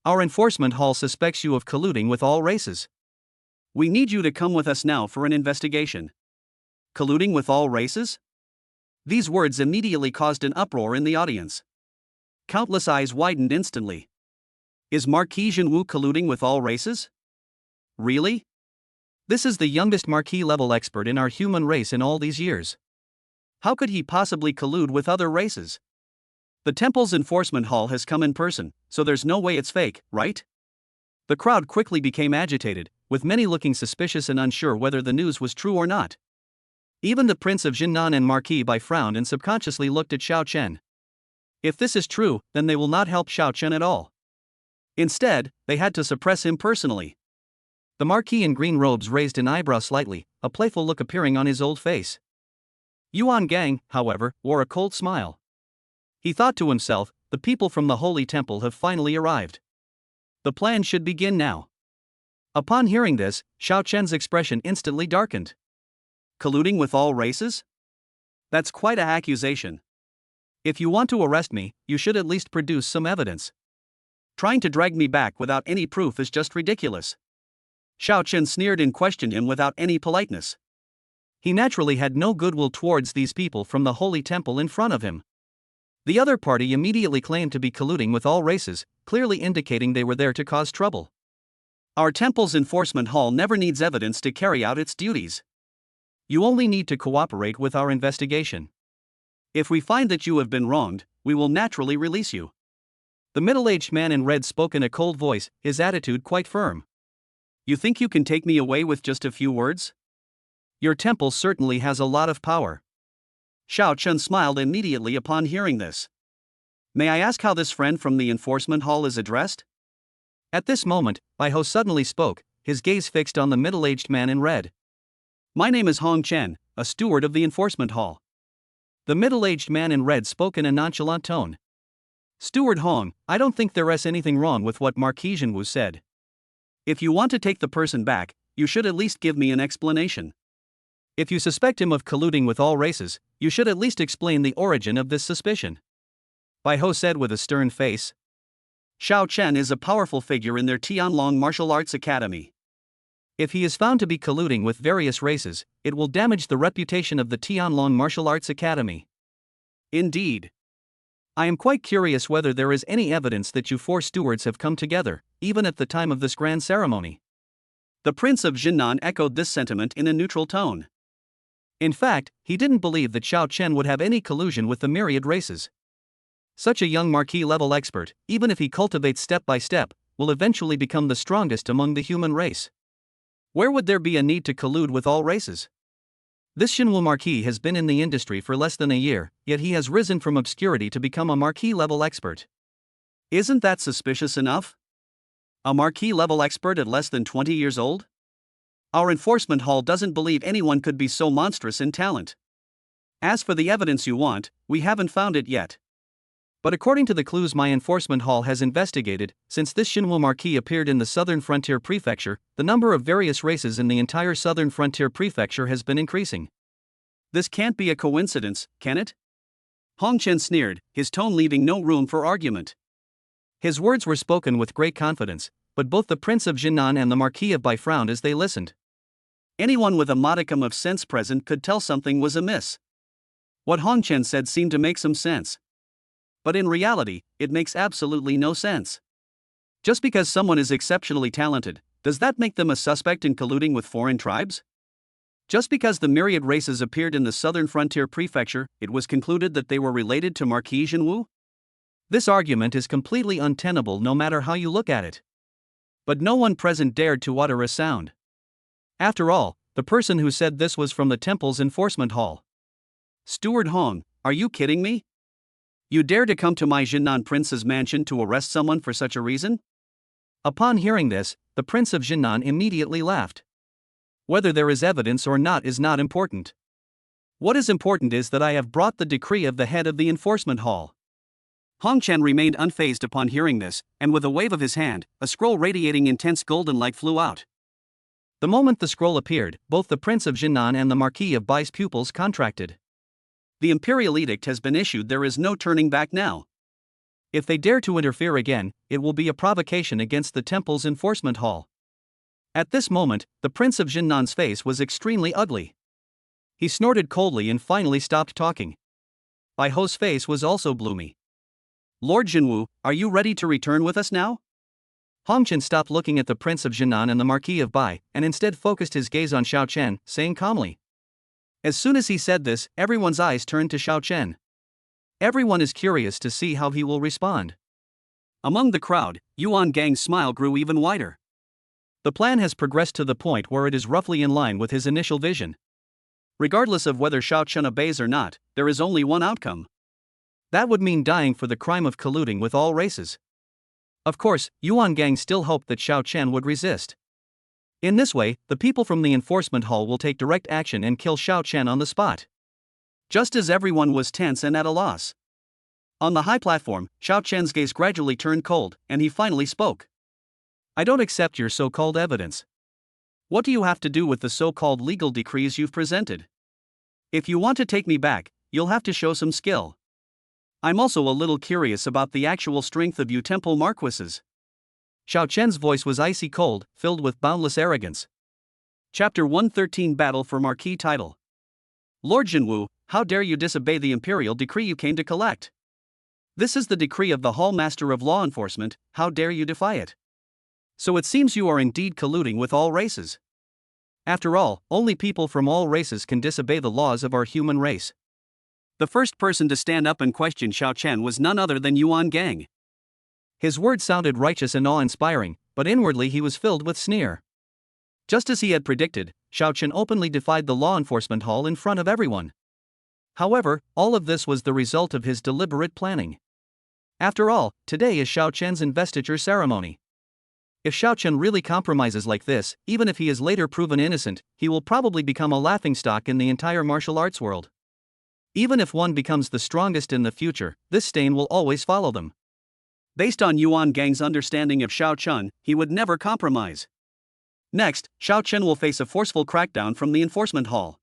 Our enforcement hall suspects you of colluding with all races. We need you to come with us now for an investigation. Colluding with all races? These words immediately caused an uproar in the audience. Countless eyes widened instantly. Is Marquis Jinwu colluding with all races? Really? This is the youngest Marquis-level expert in our human race in all these years. How could he possibly collude with other races? The temple's enforcement hall has come in person, so there's no way it's fake, right? The crowd quickly became agitated, with many looking suspicious and unsure whether the news was true or not. Even the Prince of Jinnan and Marquis Bai frowned and subconsciously looked at Xiao Chen. If this is true, then they will not help Xiao Chen at all. Instead, they had to suppress him personally. The Marquis in green robes raised an eyebrow slightly, a playful look appearing on his old face. Yuan Gang, however, wore a cold smile. He thought to himself, the people from the Holy Temple have finally arrived. The plan should begin now. Upon hearing this, Xiao Chen's expression instantly darkened. Colluding with all races? That's quite an accusation. If you want to arrest me, you should at least produce some evidence. Trying to drag me back without any proof is just ridiculous. Xiao Chen sneered and questioned him without any politeness. He naturally had no goodwill towards these people from the Holy Temple in front of him. The other party immediately claimed to be colluding with all races, clearly indicating they were there to cause trouble. Our temple's enforcement hall never needs evidence to carry out its duties. You only need to cooperate with our investigation. If we find that you have been wronged, we will naturally release you. The middle-aged man in red spoke in a cold voice, his attitude quite firm. You think you can take me away with just a few words? Your temple certainly has a lot of power. Xiao Chen smiled immediately upon hearing this. May I ask how this friend from the enforcement hall is addressed? At this moment, Bai Ho suddenly spoke, his gaze fixed on the middle-aged man in red. My name is Hong Chen, a steward of the enforcement hall. The middle-aged man in red spoke in a nonchalant tone. Steward Hong, I don't think there is anything wrong with what Marquis Jinwu said. If you want to take the person back, you should at least give me an explanation. If you suspect him of colluding with all races, you should at least explain the origin of this suspicion. Bai Ho said with a stern face. Xiao Chen is a powerful figure in their Tianlong Martial Arts Academy. If he is found to be colluding with various races, it will damage the reputation of the Tianlong Martial Arts Academy. Indeed. I am quite curious whether there is any evidence that you four stewards have come together, even at the time of this grand ceremony. The Prince of Jinnan echoed this sentiment in a neutral tone. In fact, he didn't believe that Xiao Chen would have any collusion with the myriad races. Such a young marquis-level expert, even if he cultivates step by step, will eventually become the strongest among the human race. Where would there be a need to collude with all races? This Xinwu Marquis has been in the industry for less than a year, yet he has risen from obscurity to become a marquis-level expert. Isn't that suspicious enough? A marquis-level expert at less than 20 years old? Our enforcement hall doesn't believe anyone could be so monstrous in talent. As for the evidence you want, we haven't found it yet. But according to the clues my enforcement hall has investigated, since this Xinwu Marquis appeared in the Southern Frontier Prefecture, the number of various races in the entire Southern Frontier Prefecture has been increasing. This can't be a coincidence, can it? Hong Chen sneered, his tone leaving no room for argument. His words were spoken with great confidence, but both the Prince of Jinnan and the Marquis of Bai frowned as they listened. Anyone with a modicum of sense present could tell something was amiss. What Hong Chen said seemed to make some sense. But in reality, it makes absolutely no sense. Just because someone is exceptionally talented, does that make them a suspect in colluding with foreign tribes? Just because the myriad races appeared in the Southern Frontier Prefecture, it was concluded that they were related to Marquis Jinwu? This argument is completely untenable no matter how you look at it. But no one present dared to utter a sound. After all, the person who said this was from the temple's enforcement hall. Steward Hong, are you kidding me? You dare to come to my Jinnan prince's mansion to arrest someone for such a reason? Upon hearing this, the Prince of Jinnan immediately laughed. Whether there is evidence or not is not important. What is important is that I have brought the decree of the head of the enforcement hall. Hong Chen remained unfazed upon hearing this, and with a wave of his hand, a scroll radiating intense golden light flew out. The moment the scroll appeared, both the Prince of Jinnan and the Marquis of Bai's pupils contracted. The imperial edict has been issued, there is no turning back now. If they dare to interfere again, it will be a provocation against the temple's enforcement hall. At this moment, the Prince of Jinnan's face was extremely ugly. He snorted coldly and finally stopped talking. Bai Ho's face was also gloomy. Lord Jinwu, are you ready to return with us now? Hong Chen stopped looking at the Prince of Jinnan and the Marquis of Bai, and instead focused his gaze on Xiao Chen, saying calmly. As soon as he said this, everyone's eyes turned to Xiao Chen. Everyone is curious to see how he will respond. Among the crowd, Yuan Gang's smile grew even wider. The plan has progressed to the point where it is roughly in line with his initial vision. Regardless of whether Xiao Chen obeys or not, there is only one outcome. That would mean dying for the crime of colluding with all races. Of course, Yuan Gang still hoped that Xiao Chen would resist. In this way, the people from the enforcement hall will take direct action and kill Xiao Chen on the spot. Just as everyone was tense and at a loss. On the high platform, Xiao Chen's gaze gradually turned cold, and he finally spoke. I don't accept your so-called evidence. What do you have to do with the so-called legal decrees you've presented? If you want to take me back, you'll have to show some skill. I'm also a little curious about the actual strength of you temple marquises. Xiao Chen's voice was icy cold, filled with boundless arrogance. Chapter 113 Battle for Marquis Title. Lord Jinwu, how dare you disobey the imperial decree you came to collect? This is the decree of the Hall Master of Law Enforcement, how dare you defy it? So it seems you are indeed colluding with all races. After all, only people from all races can disobey the laws of our human race. The first person to stand up and question Xiao Chen was none other than Yuan Gang. His words sounded righteous and awe-inspiring, but inwardly he was filled with sneer. Just as he had predicted, Xiao Chen openly defied the law enforcement hall in front of everyone. However, all of this was the result of his deliberate planning. After all, today is Xiao Chen's investiture ceremony. If Xiao Chen really compromises like this, even if he is later proven innocent, he will probably become a laughingstock in the entire martial arts world. Even if one becomes the strongest in the future, this stain will always follow them. Based on Yuan Gang's understanding of Xiao Chen, he would never compromise. Next, Xiao Chen will face a forceful crackdown from the enforcement hall.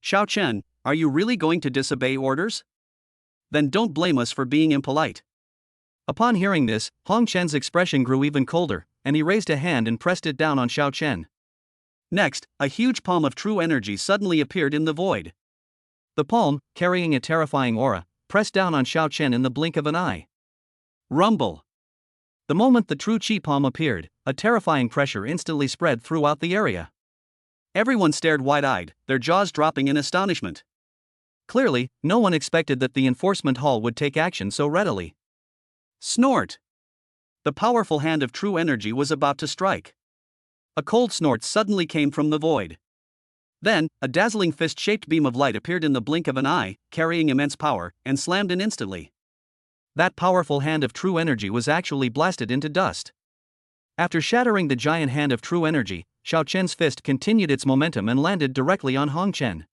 Xiao Chen, are you really going to disobey orders? Then don't blame us for being impolite. Upon hearing this, Hong Chen's expression grew even colder, and he raised a hand and pressed it down on Xiao Chen. Next, a huge palm of true energy suddenly appeared in the void. The palm, carrying a terrifying aura, pressed down on Xiao Chen in the blink of an eye. Rumble. The moment the true chi palm appeared, a terrifying pressure instantly spread throughout the area. Everyone stared wide-eyed, their jaws dropping in astonishment. Clearly, no one expected that the enforcement hall would take action so readily. Snort. The powerful hand of true energy was about to strike. A cold snort suddenly came from the void. Then, a dazzling fist-shaped beam of light appeared in the blink of an eye, carrying immense power, and slammed in instantly. That powerful hand of true energy was actually blasted into dust. After shattering the giant hand of true energy, Xiao Chen's fist continued its momentum and landed directly on Hong Chen.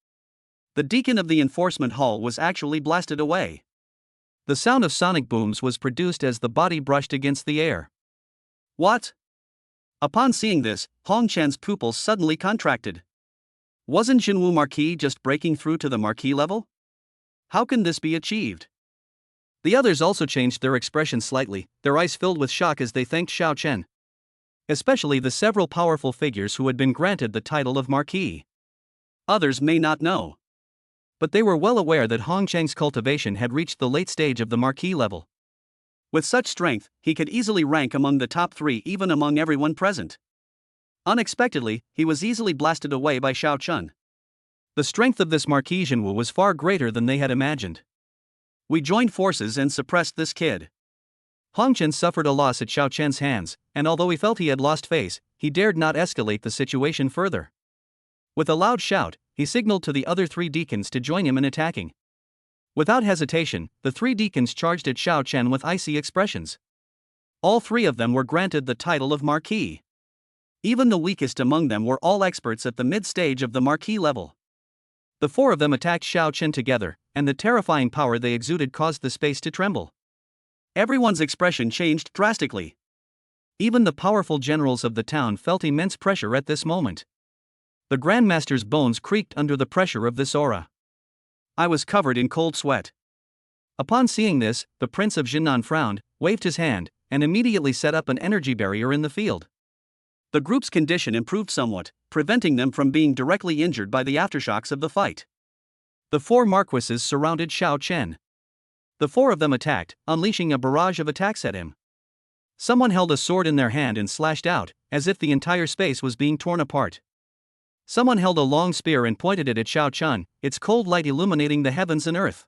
The deacon of the enforcement hall was actually blasted away. The sound of sonic booms was produced as the body brushed against the air. What? Upon seeing this, Hong Chen's pupils suddenly contracted. Wasn't Xinwu Marquis just breaking through to the Marquis level? How can this be achieved? The others also changed their expression slightly, their eyes filled with shock as they thanked Xiao Chen. Especially the several powerful figures who had been granted the title of Marquis. Others may not know, but they were well aware that Hong Cheng's cultivation had reached the late stage of the Marquis level. With such strength, he could easily rank among the top 3 even among everyone present. Unexpectedly, he was easily blasted away by Xiao Chen. The strength of this Marquis Xinwu was far greater than they had imagined. We joined forces and suppressed this kid. Hong Chen suffered a loss at Xiao Chen's hands, and although he felt he had lost face, he dared not escalate the situation further. With a loud shout, he signaled to the other 3 deacons to join him in attacking. Without hesitation, the 3 deacons charged at Xiao Chen with icy expressions. All 3 of them were granted the title of Marquis. Even the weakest among them were all experts at the mid-stage of the Marquis level. The 4 of them attacked Xiao Chen together, and the terrifying power they exuded caused the space to tremble. Everyone's expression changed drastically. Even the powerful generals of the town felt immense pressure at this moment. The Grandmaster's bones creaked under the pressure of this aura. I was covered in cold sweat. Upon seeing this, the Prince of Jinnan frowned, waved his hand, and immediately set up an energy barrier in the field. The group's condition improved somewhat, preventing them from being directly injured by the aftershocks of the fight. The 4 marquises surrounded Xiao Chen. The 4 of them attacked, unleashing a barrage of attacks at him. Someone held a sword in their hand and slashed out, as if the entire space was being torn apart. Someone held a long spear and pointed it at Xiao Chen, its cold light illuminating the heavens and earth.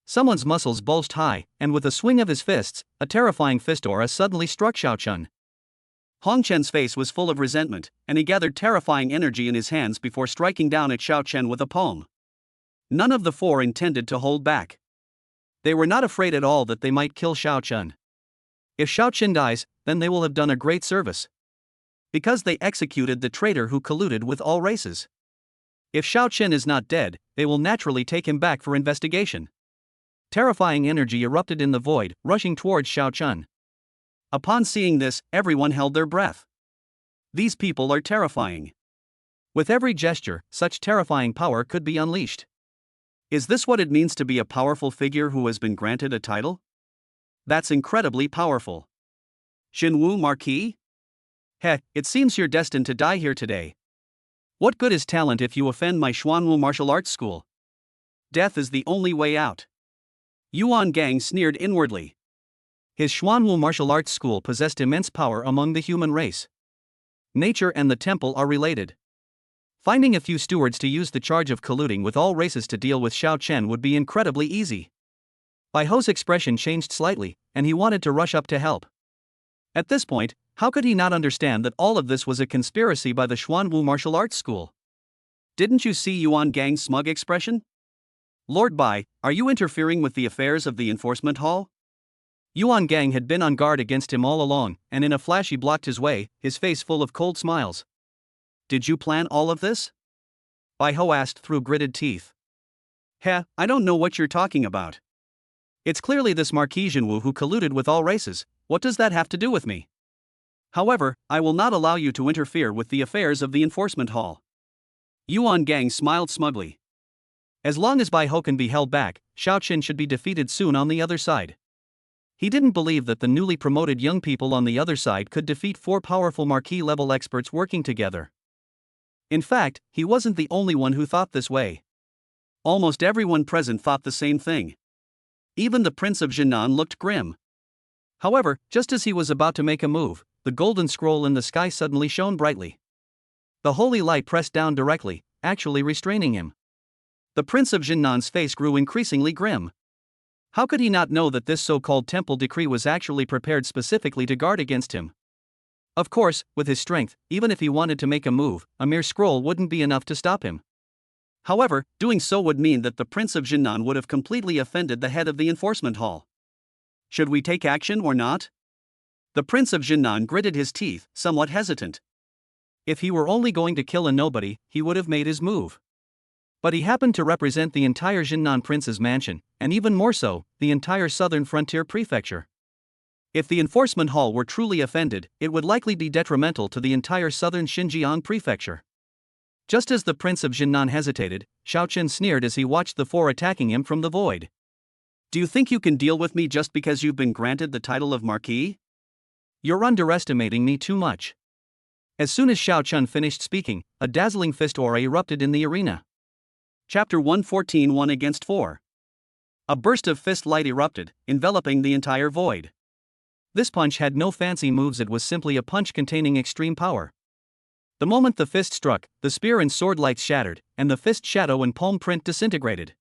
Someone's muscles bulged high, and with a swing of his fists, a terrifying fist aura suddenly struck Xiao Chen. Hong Chen's face was full of resentment, and he gathered terrifying energy in his hands before striking down at Xiao Chen with a palm. None of the 4 intended to hold back. They were not afraid at all that they might kill Xiao Chen. If Xiao Chen dies, then they will have done a great service. Because they executed the traitor who colluded with all races. If Xiao Chen is not dead, they will naturally take him back for investigation. Terrifying energy erupted in the void, rushing towards Xiao Chen. Upon seeing this, everyone held their breath. These people are terrifying. With every gesture, such terrifying power could be unleashed. Is this what it means to be a powerful figure who has been granted a title? That's incredibly powerful. Xinwu Marquis? Heck, it seems you're destined to die here today. What good is talent if you offend my Xuanwu martial arts school? Death is the only way out. Yuan Gang sneered inwardly. His Xuanwu martial arts school possessed immense power among the human race. Nature and the temple are related. Finding a few stewards to use the charge of colluding with all races to deal with Xiao Chen would be incredibly easy. Bai Ho's expression changed slightly, and he wanted to rush up to help. At this point, how could he not understand that all of this was a conspiracy by the Xuanwu martial arts school? Didn't you see Yuan Gang's smug expression? Lord Bai, are you interfering with the affairs of the enforcement hall? Yuan Gang had been on guard against him all along, and in a flash he blocked his way, his face full of cold smiles. Did you plan all of this? Bai Ho asked through gritted teeth. Heh, I don't know what you're talking about. It's clearly this Marquis Xinwu who colluded with all races. What does that have to do with me? However, I will not allow you to interfere with the affairs of the enforcement hall. Yuan Gang smiled smugly. As long as Bai Ho can be held back, Xiao Chen should be defeated soon on the other side. He didn't believe that the newly promoted young people on the other side could defeat 4 powerful Marquis-level experts working together. In fact, he wasn't the only one who thought this way. Almost everyone present thought the same thing. Even the Prince of Jinan looked grim. However, just as he was about to make a move, the golden scroll in the sky suddenly shone brightly. The holy light pressed down directly, actually restraining him. The Prince of Jinnan's face grew increasingly grim. How could he not know that this so-called temple decree was actually prepared specifically to guard against him? Of course, with his strength, even if he wanted to make a move, a mere scroll wouldn't be enough to stop him. However, doing so would mean that the Prince of Jinnan would have completely offended the head of the enforcement hall. Should we take action or not? The Prince of Jinnan gritted his teeth, somewhat hesitant. If he were only going to kill a nobody, he would have made his move. But he happened to represent the entire Jinnan prince's mansion, and even more so, the entire southern frontier prefecture. If the enforcement hall were truly offended, it would likely be detrimental to the entire southern Xinjiang prefecture. Just as the Prince of Jinnan hesitated, Xiao Chen sneered as he watched the four attacking him from the void. Do you think you can deal with me just because you've been granted the title of Marquis? You're underestimating me too much. As soon as Xiao Chen finished speaking, a dazzling fist aura erupted in the arena. Chapter 114 1 against 4. A burst of fist light erupted, enveloping the entire void. This punch had no fancy moves, it was simply a punch containing extreme power. The moment the fist struck, the spear and sword lights shattered, and the fist shadow and palm print disintegrated.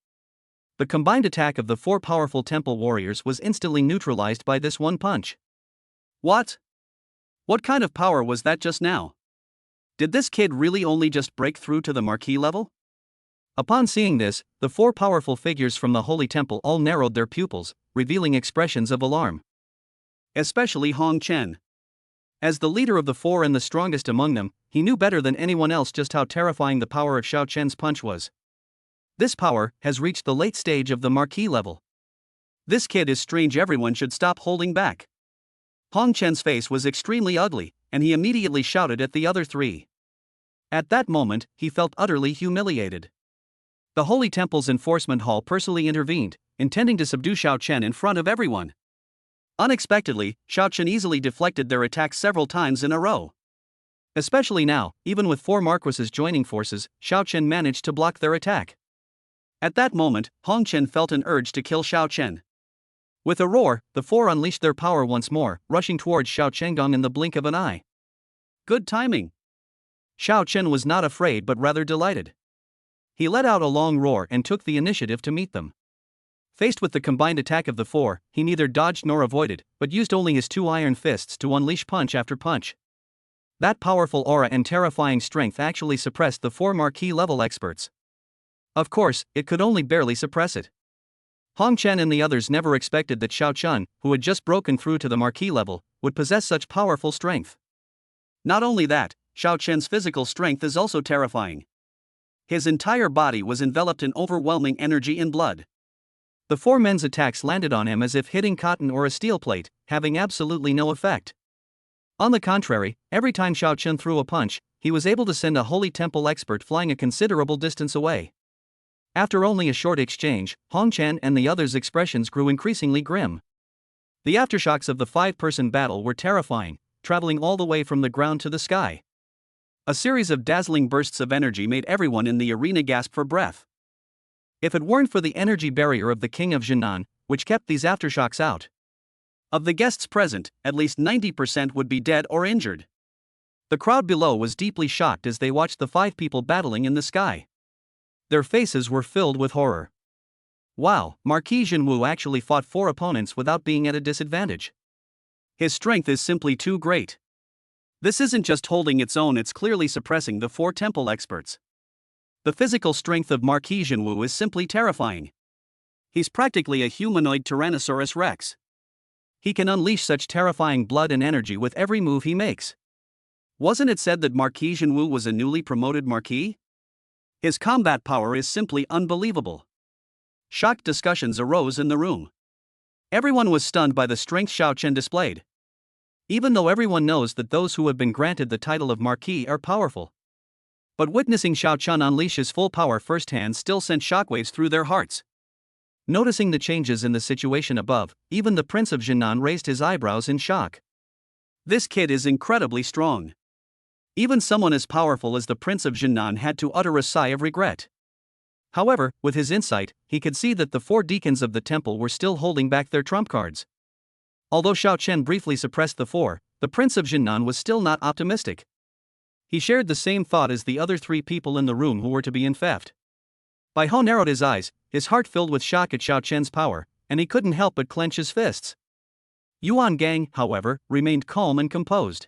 The combined attack of the four powerful temple warriors was instantly neutralized by this one punch. What? What kind of power was that just now? Did this kid really only just break through to the Marquis level? Upon seeing this, the four powerful figures from the Holy Temple all narrowed their pupils, revealing expressions of alarm. Especially Hong Chen. As the leader of the four and the strongest among them, he knew better than anyone else just how terrifying the power of Xiao Chen's punch was. This power has reached the late stage of the Marquis level. This kid is strange, everyone should stop holding back. Hong Chen's face was extremely ugly, and he immediately shouted at the other three. At that moment, he felt utterly humiliated. The Holy Temple's enforcement hall personally intervened, intending to subdue Xiao Chen in front of everyone. Unexpectedly, Xiao Chen easily deflected their attacks several times in a row. Especially now, even with four Marquises joining forces, Xiao Chen managed to block their attack. At that moment, Hong Chen felt an urge to kill Xiao Chen. With a roar, the four unleashed their power once more, rushing towards Xiao Chenggong in the blink of an eye. Good timing. Xiao Chen was not afraid but rather delighted. He let out a long roar and took the initiative to meet them. Faced with the combined attack of the four, he neither dodged nor avoided, but used only his two iron fists to unleash punch after punch. That powerful aura and terrifying strength actually suppressed the four Marquis level experts. Of course, it could only barely suppress it. Hong Chen and the others never expected that Xiao Chen, who had just broken through to the Marquis level, would possess such powerful strength. Not only that, Xiao Chen's physical strength is also terrifying. His entire body was enveloped in overwhelming energy and blood. The four men's attacks landed on him as if hitting cotton or a steel plate, having absolutely no effect. On the contrary, every time Xiao Chen threw a punch, he was able to send a Holy Temple expert flying a considerable distance away. After only a short exchange, Hong Chen and the others' expressions grew increasingly grim. The aftershocks of the five-person battle were terrifying, traveling all the way from the ground to the sky. A series of dazzling bursts of energy made everyone in the arena gasp for breath. If it weren't for the energy barrier of the King of Jinan, which kept these aftershocks out, of the guests present, at least 90% would be dead or injured. The crowd below was deeply shocked as they watched the five people battling in the sky. Their faces were filled with horror. Wow, Marquis Jinwu actually fought four opponents without being at a disadvantage. His strength is simply too great. This isn't just holding its own, it's clearly suppressing the four temple experts. The physical strength of Marquis Jinwu is simply terrifying. He's practically a humanoid Tyrannosaurus Rex. He can unleash such terrifying blood and energy with every move he makes. Wasn't it said that Marquis Jinwu was a newly promoted Marquis? His combat power is simply unbelievable. Shocked discussions arose in the room. Everyone was stunned by the strength Xiao Chen displayed. Even though everyone knows that those who have been granted the title of Marquis are powerful. But witnessing Xiao Chen unleash his full power firsthand still sent shockwaves through their hearts. Noticing the changes in the situation above, even the Prince of Jinan raised his eyebrows in shock. This kid is incredibly strong. Even someone as powerful as the Prince of Jinan had to utter a sigh of regret. However, with his insight, he could see that the 4 deacons of the temple were still holding back their trump cards. Although Xiao Chen briefly suppressed the 4, the Prince of Jinnan was still not optimistic. He shared the same thought as the other 3 people in the room who were to be in theft. Bai Ho narrowed his eyes, his heart filled with shock at Xiao Chen's power, and he couldn't help but clench his fists. Yuan Gang, however, remained calm and composed.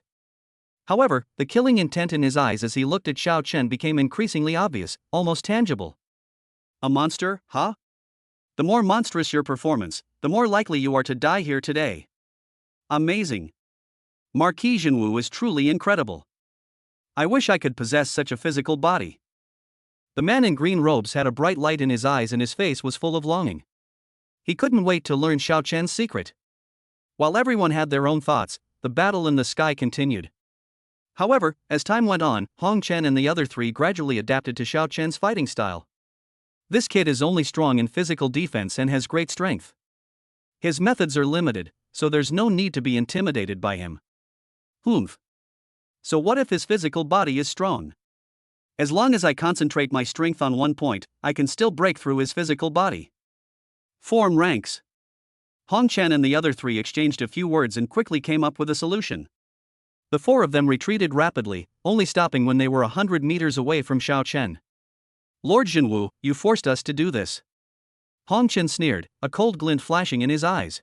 However, the killing intent in his eyes as he looked at Xiao Chen became increasingly obvious, almost tangible. A monster, huh? The more monstrous your performance, the more likely you are to die here today. Amazing. Marquis Jinwu is truly incredible. I wish I could possess such a physical body. The man in green robes had a bright light in his eyes and his face was full of longing. He couldn't wait to learn Xiao Chen's secret. While everyone had their own thoughts, the battle in the sky continued. However, as time went on, Hong Chen and the other 3 gradually adapted to Xiao Chen's fighting style. This kid is only strong in physical defense and has great strength. His methods are limited, so there's no need to be intimidated by him. Humph. So what if his physical body is strong? As long as I concentrate my strength on one point, I can still break through his physical body. Form ranks. Hong Chen and the other 3 exchanged a few words and quickly came up with a solution. The 4 of them retreated rapidly, only stopping when they were 100 meters away from Xiao Chen. Lord Jinwu, you forced us to do this. Hong Chen sneered, a cold glint flashing in his eyes.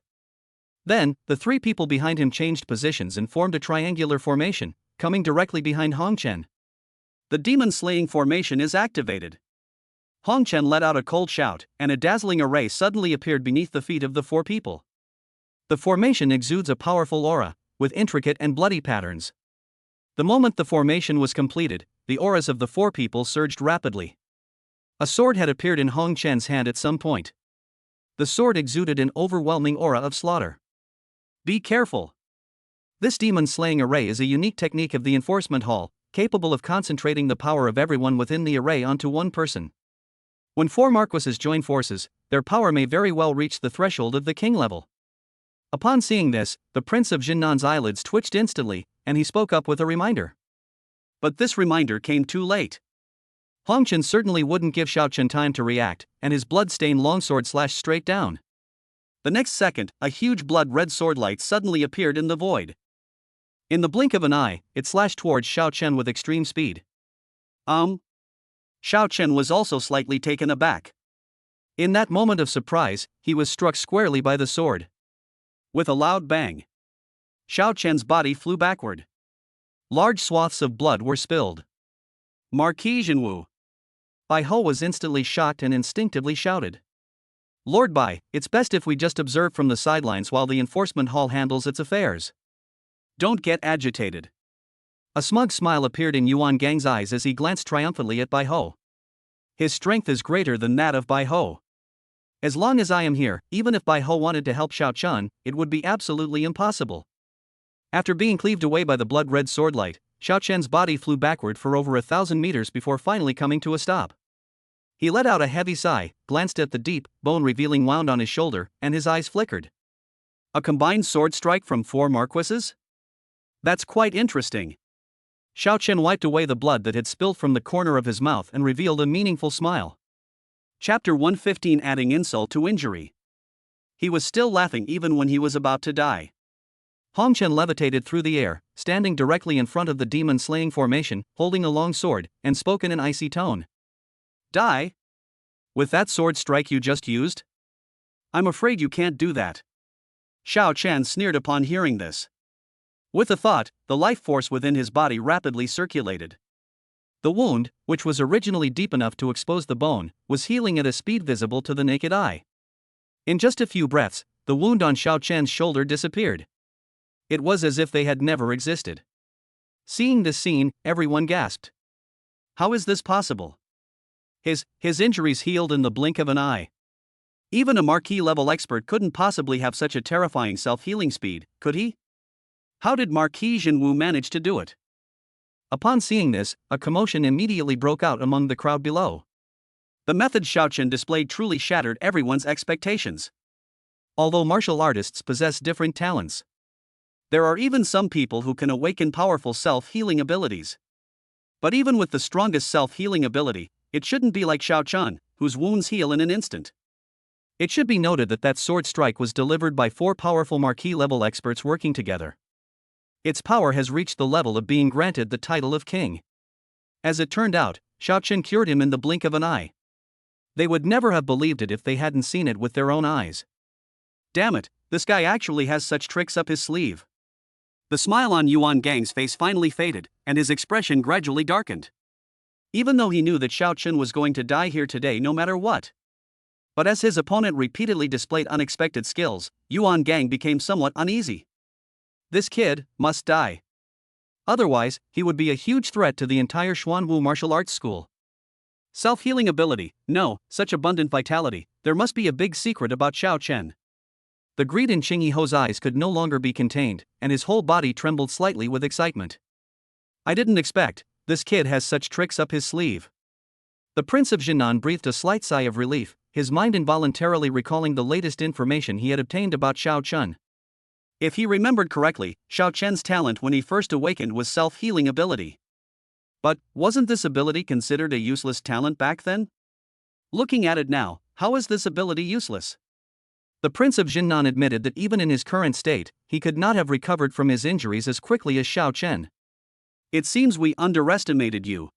Then, the 3 people behind him changed positions and formed a triangular formation, coming directly behind Hong Chen. The demon-slaying formation is activated. Hong Chen let out a cold shout, and a dazzling array suddenly appeared beneath the feet of the 4 people. The formation exudes a powerful aura, with intricate and bloody patterns. The moment the formation was completed, the auras of the 4 people surged rapidly. A sword had appeared in Hong Chen's hand at some point. The sword exuded an overwhelming aura of slaughter. Be careful. This demon-slaying array is a unique technique of the enforcement hall, capable of concentrating the power of everyone within the array onto one person. When 4 Marquises join forces, their power may very well reach the threshold of the king level. Upon seeing this, the Prince of Jinnan's eyelids twitched instantly, and he spoke up with a reminder. But this reminder came too late. Hong Chen certainly wouldn't give Xiao Chen time to react, and his blood-stained longsword slashed straight down. The next second, a huge blood-red sword light suddenly appeared in the void. In the blink of an eye, it slashed towards Xiao Chen with extreme speed. Xiao Chen was also slightly taken aback. In that moment of surprise, he was struck squarely by the sword. With a loud bang, Xiao Chen's body flew backward. Large swaths of blood were spilled. Marquis Jinwu. Bai Ho was instantly shocked and instinctively shouted. Lord Bai, it's best if we just observe from the sidelines while the enforcement hall handles its affairs. Don't get agitated. A smug smile appeared in Yuan Gang's eyes as he glanced triumphantly at Bai Ho. His strength is greater than that of Bai Ho. As long as I am here, even if Bai Ho wanted to help Xiao Chen, it would be absolutely impossible. After being cleaved away by the blood-red swordlight, Xiao Chen's body flew backward for over 1,000 meters before finally coming to a stop. He let out a heavy sigh, glanced at the deep, bone-revealing wound on his shoulder, and his eyes flickered. A combined sword strike from 4 Marquises? That's quite interesting. Xiao Chen wiped away the blood that had spilled from the corner of his mouth and revealed a meaningful smile. Chapter 115, adding insult to injury. He was still laughing even when he was about to die. Hong Chen levitated through the air, standing directly in front of the demon-slaying formation, holding a long sword, and spoke in an icy tone. Die? With that sword strike you just used? I'm afraid you can't do that. Xiao Chen sneered upon hearing this. With a thought, the life force within his body rapidly circulated. The wound, which was originally deep enough to expose the bone, was healing at a speed visible to the naked eye. In just a few breaths, the wound on Xiao Chen's shoulder disappeared. It was as if they had never existed. Seeing this scene, everyone gasped. How is this possible? His injuries healed in the blink of an eye. Even a Marquis-level expert couldn't possibly have such a terrifying self-healing speed, could he? How did Marquis Jinwu manage to do it? Upon seeing this, a commotion immediately broke out among the crowd below. The method Xiao Chen displayed truly shattered everyone's expectations. Although martial artists possess different talents, there are even some people who can awaken powerful self-healing abilities. But even with the strongest self-healing ability, it shouldn't be like Xiao Chen, whose wounds heal in an instant. It should be noted that that sword strike was delivered by 4 powerful marquis-level experts working together. Its power has reached the level of being granted the title of king. As it turned out, Xiao Chen cured him in the blink of an eye. They would never have believed it if they hadn't seen it with their own eyes. Damn it, this guy actually has such tricks up his sleeve. The smile on Yuan Gang's face finally faded, and his expression gradually darkened. Even though he knew that Xiao Chen was going to die here today no matter what. But as his opponent repeatedly displayed unexpected skills, Yuan Gang became somewhat uneasy. This kid must die. Otherwise, he would be a huge threat to the entire Xuanwu martial arts school. Self-healing ability, no, such abundant vitality, there must be a big secret about Xiao Chen. The greed in Qing Yiho's eyes could no longer be contained, and his whole body trembled slightly with excitement. I didn't expect, this kid has such tricks up his sleeve. The Prince of Jinan breathed a slight sigh of relief, his mind involuntarily recalling the latest information he had obtained about Xiao Chen. If he remembered correctly, Xiao Chen's talent when he first awakened was self-healing ability. But, wasn't this ability considered a useless talent back then? Looking at it now, how is this ability useless? The Prince of Jinan admitted that even in his current state, he could not have recovered from his injuries as quickly as Xiao Chen. It seems we underestimated you.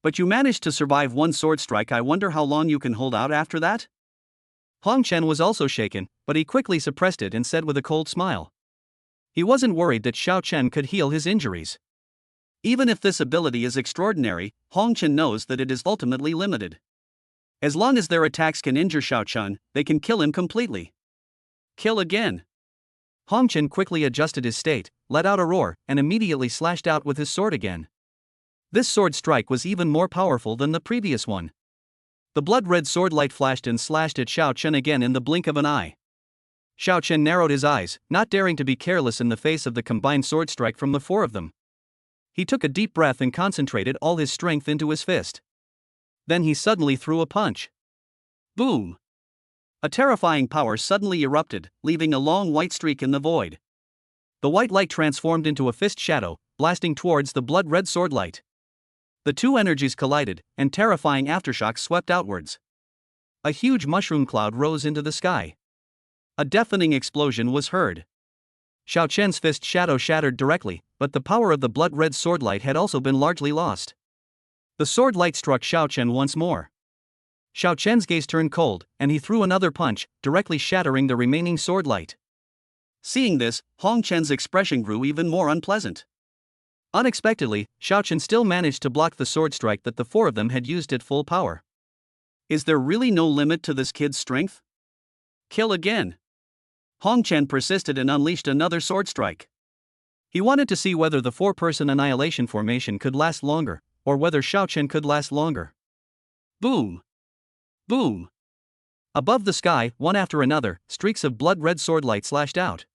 But you managed to survive one sword strike. I wonder how long you can hold out after that? Huang Chen was also shaken, but he quickly suppressed it and said with a cold smile. He wasn't worried that Xiao Chen could heal his injuries. Even if this ability is extraordinary, Huang Chen knows that it is ultimately limited. As long as their attacks can injure Xiao Chen, they can kill him completely. Kill again. Huang Chen quickly adjusted his state, let out a roar, and immediately slashed out with his sword again. This sword strike was even more powerful than the previous one. The blood-red sword light flashed and slashed at Xiao Chen again in the blink of an eye. Xiao Chen narrowed his eyes, not daring to be careless in the face of the combined sword strike from the 4 of them. He took a deep breath and concentrated all his strength into his fist. Then he suddenly threw a punch. Boom! A terrifying power suddenly erupted, leaving a long white streak in the void. The white light transformed into a fist shadow, blasting towards the blood-red sword light. The two energies collided, and terrifying aftershocks swept outwards. A huge mushroom cloud rose into the sky. A deafening explosion was heard. Xiao Chen's fist shadow shattered directly, but the power of the blood-red sword light had also been largely lost. The sword light struck Xiao Chen once more. Xiao Chen's gaze turned cold, and he threw another punch, directly shattering the remaining sword light. Seeing this, Huang Chen's expression grew even more unpleasant. Unexpectedly, Xiao Chen still managed to block the sword strike that the 4 of them had used at full power. Is there really no limit to this kid's strength? Kill again. Huang Chen persisted and unleashed another sword strike. He wanted to see whether the 4-person annihilation formation could last longer, or whether Xiao Chen could last longer. Boom! Boom! Above the sky, one after another, streaks of blood-red sword light slashed out.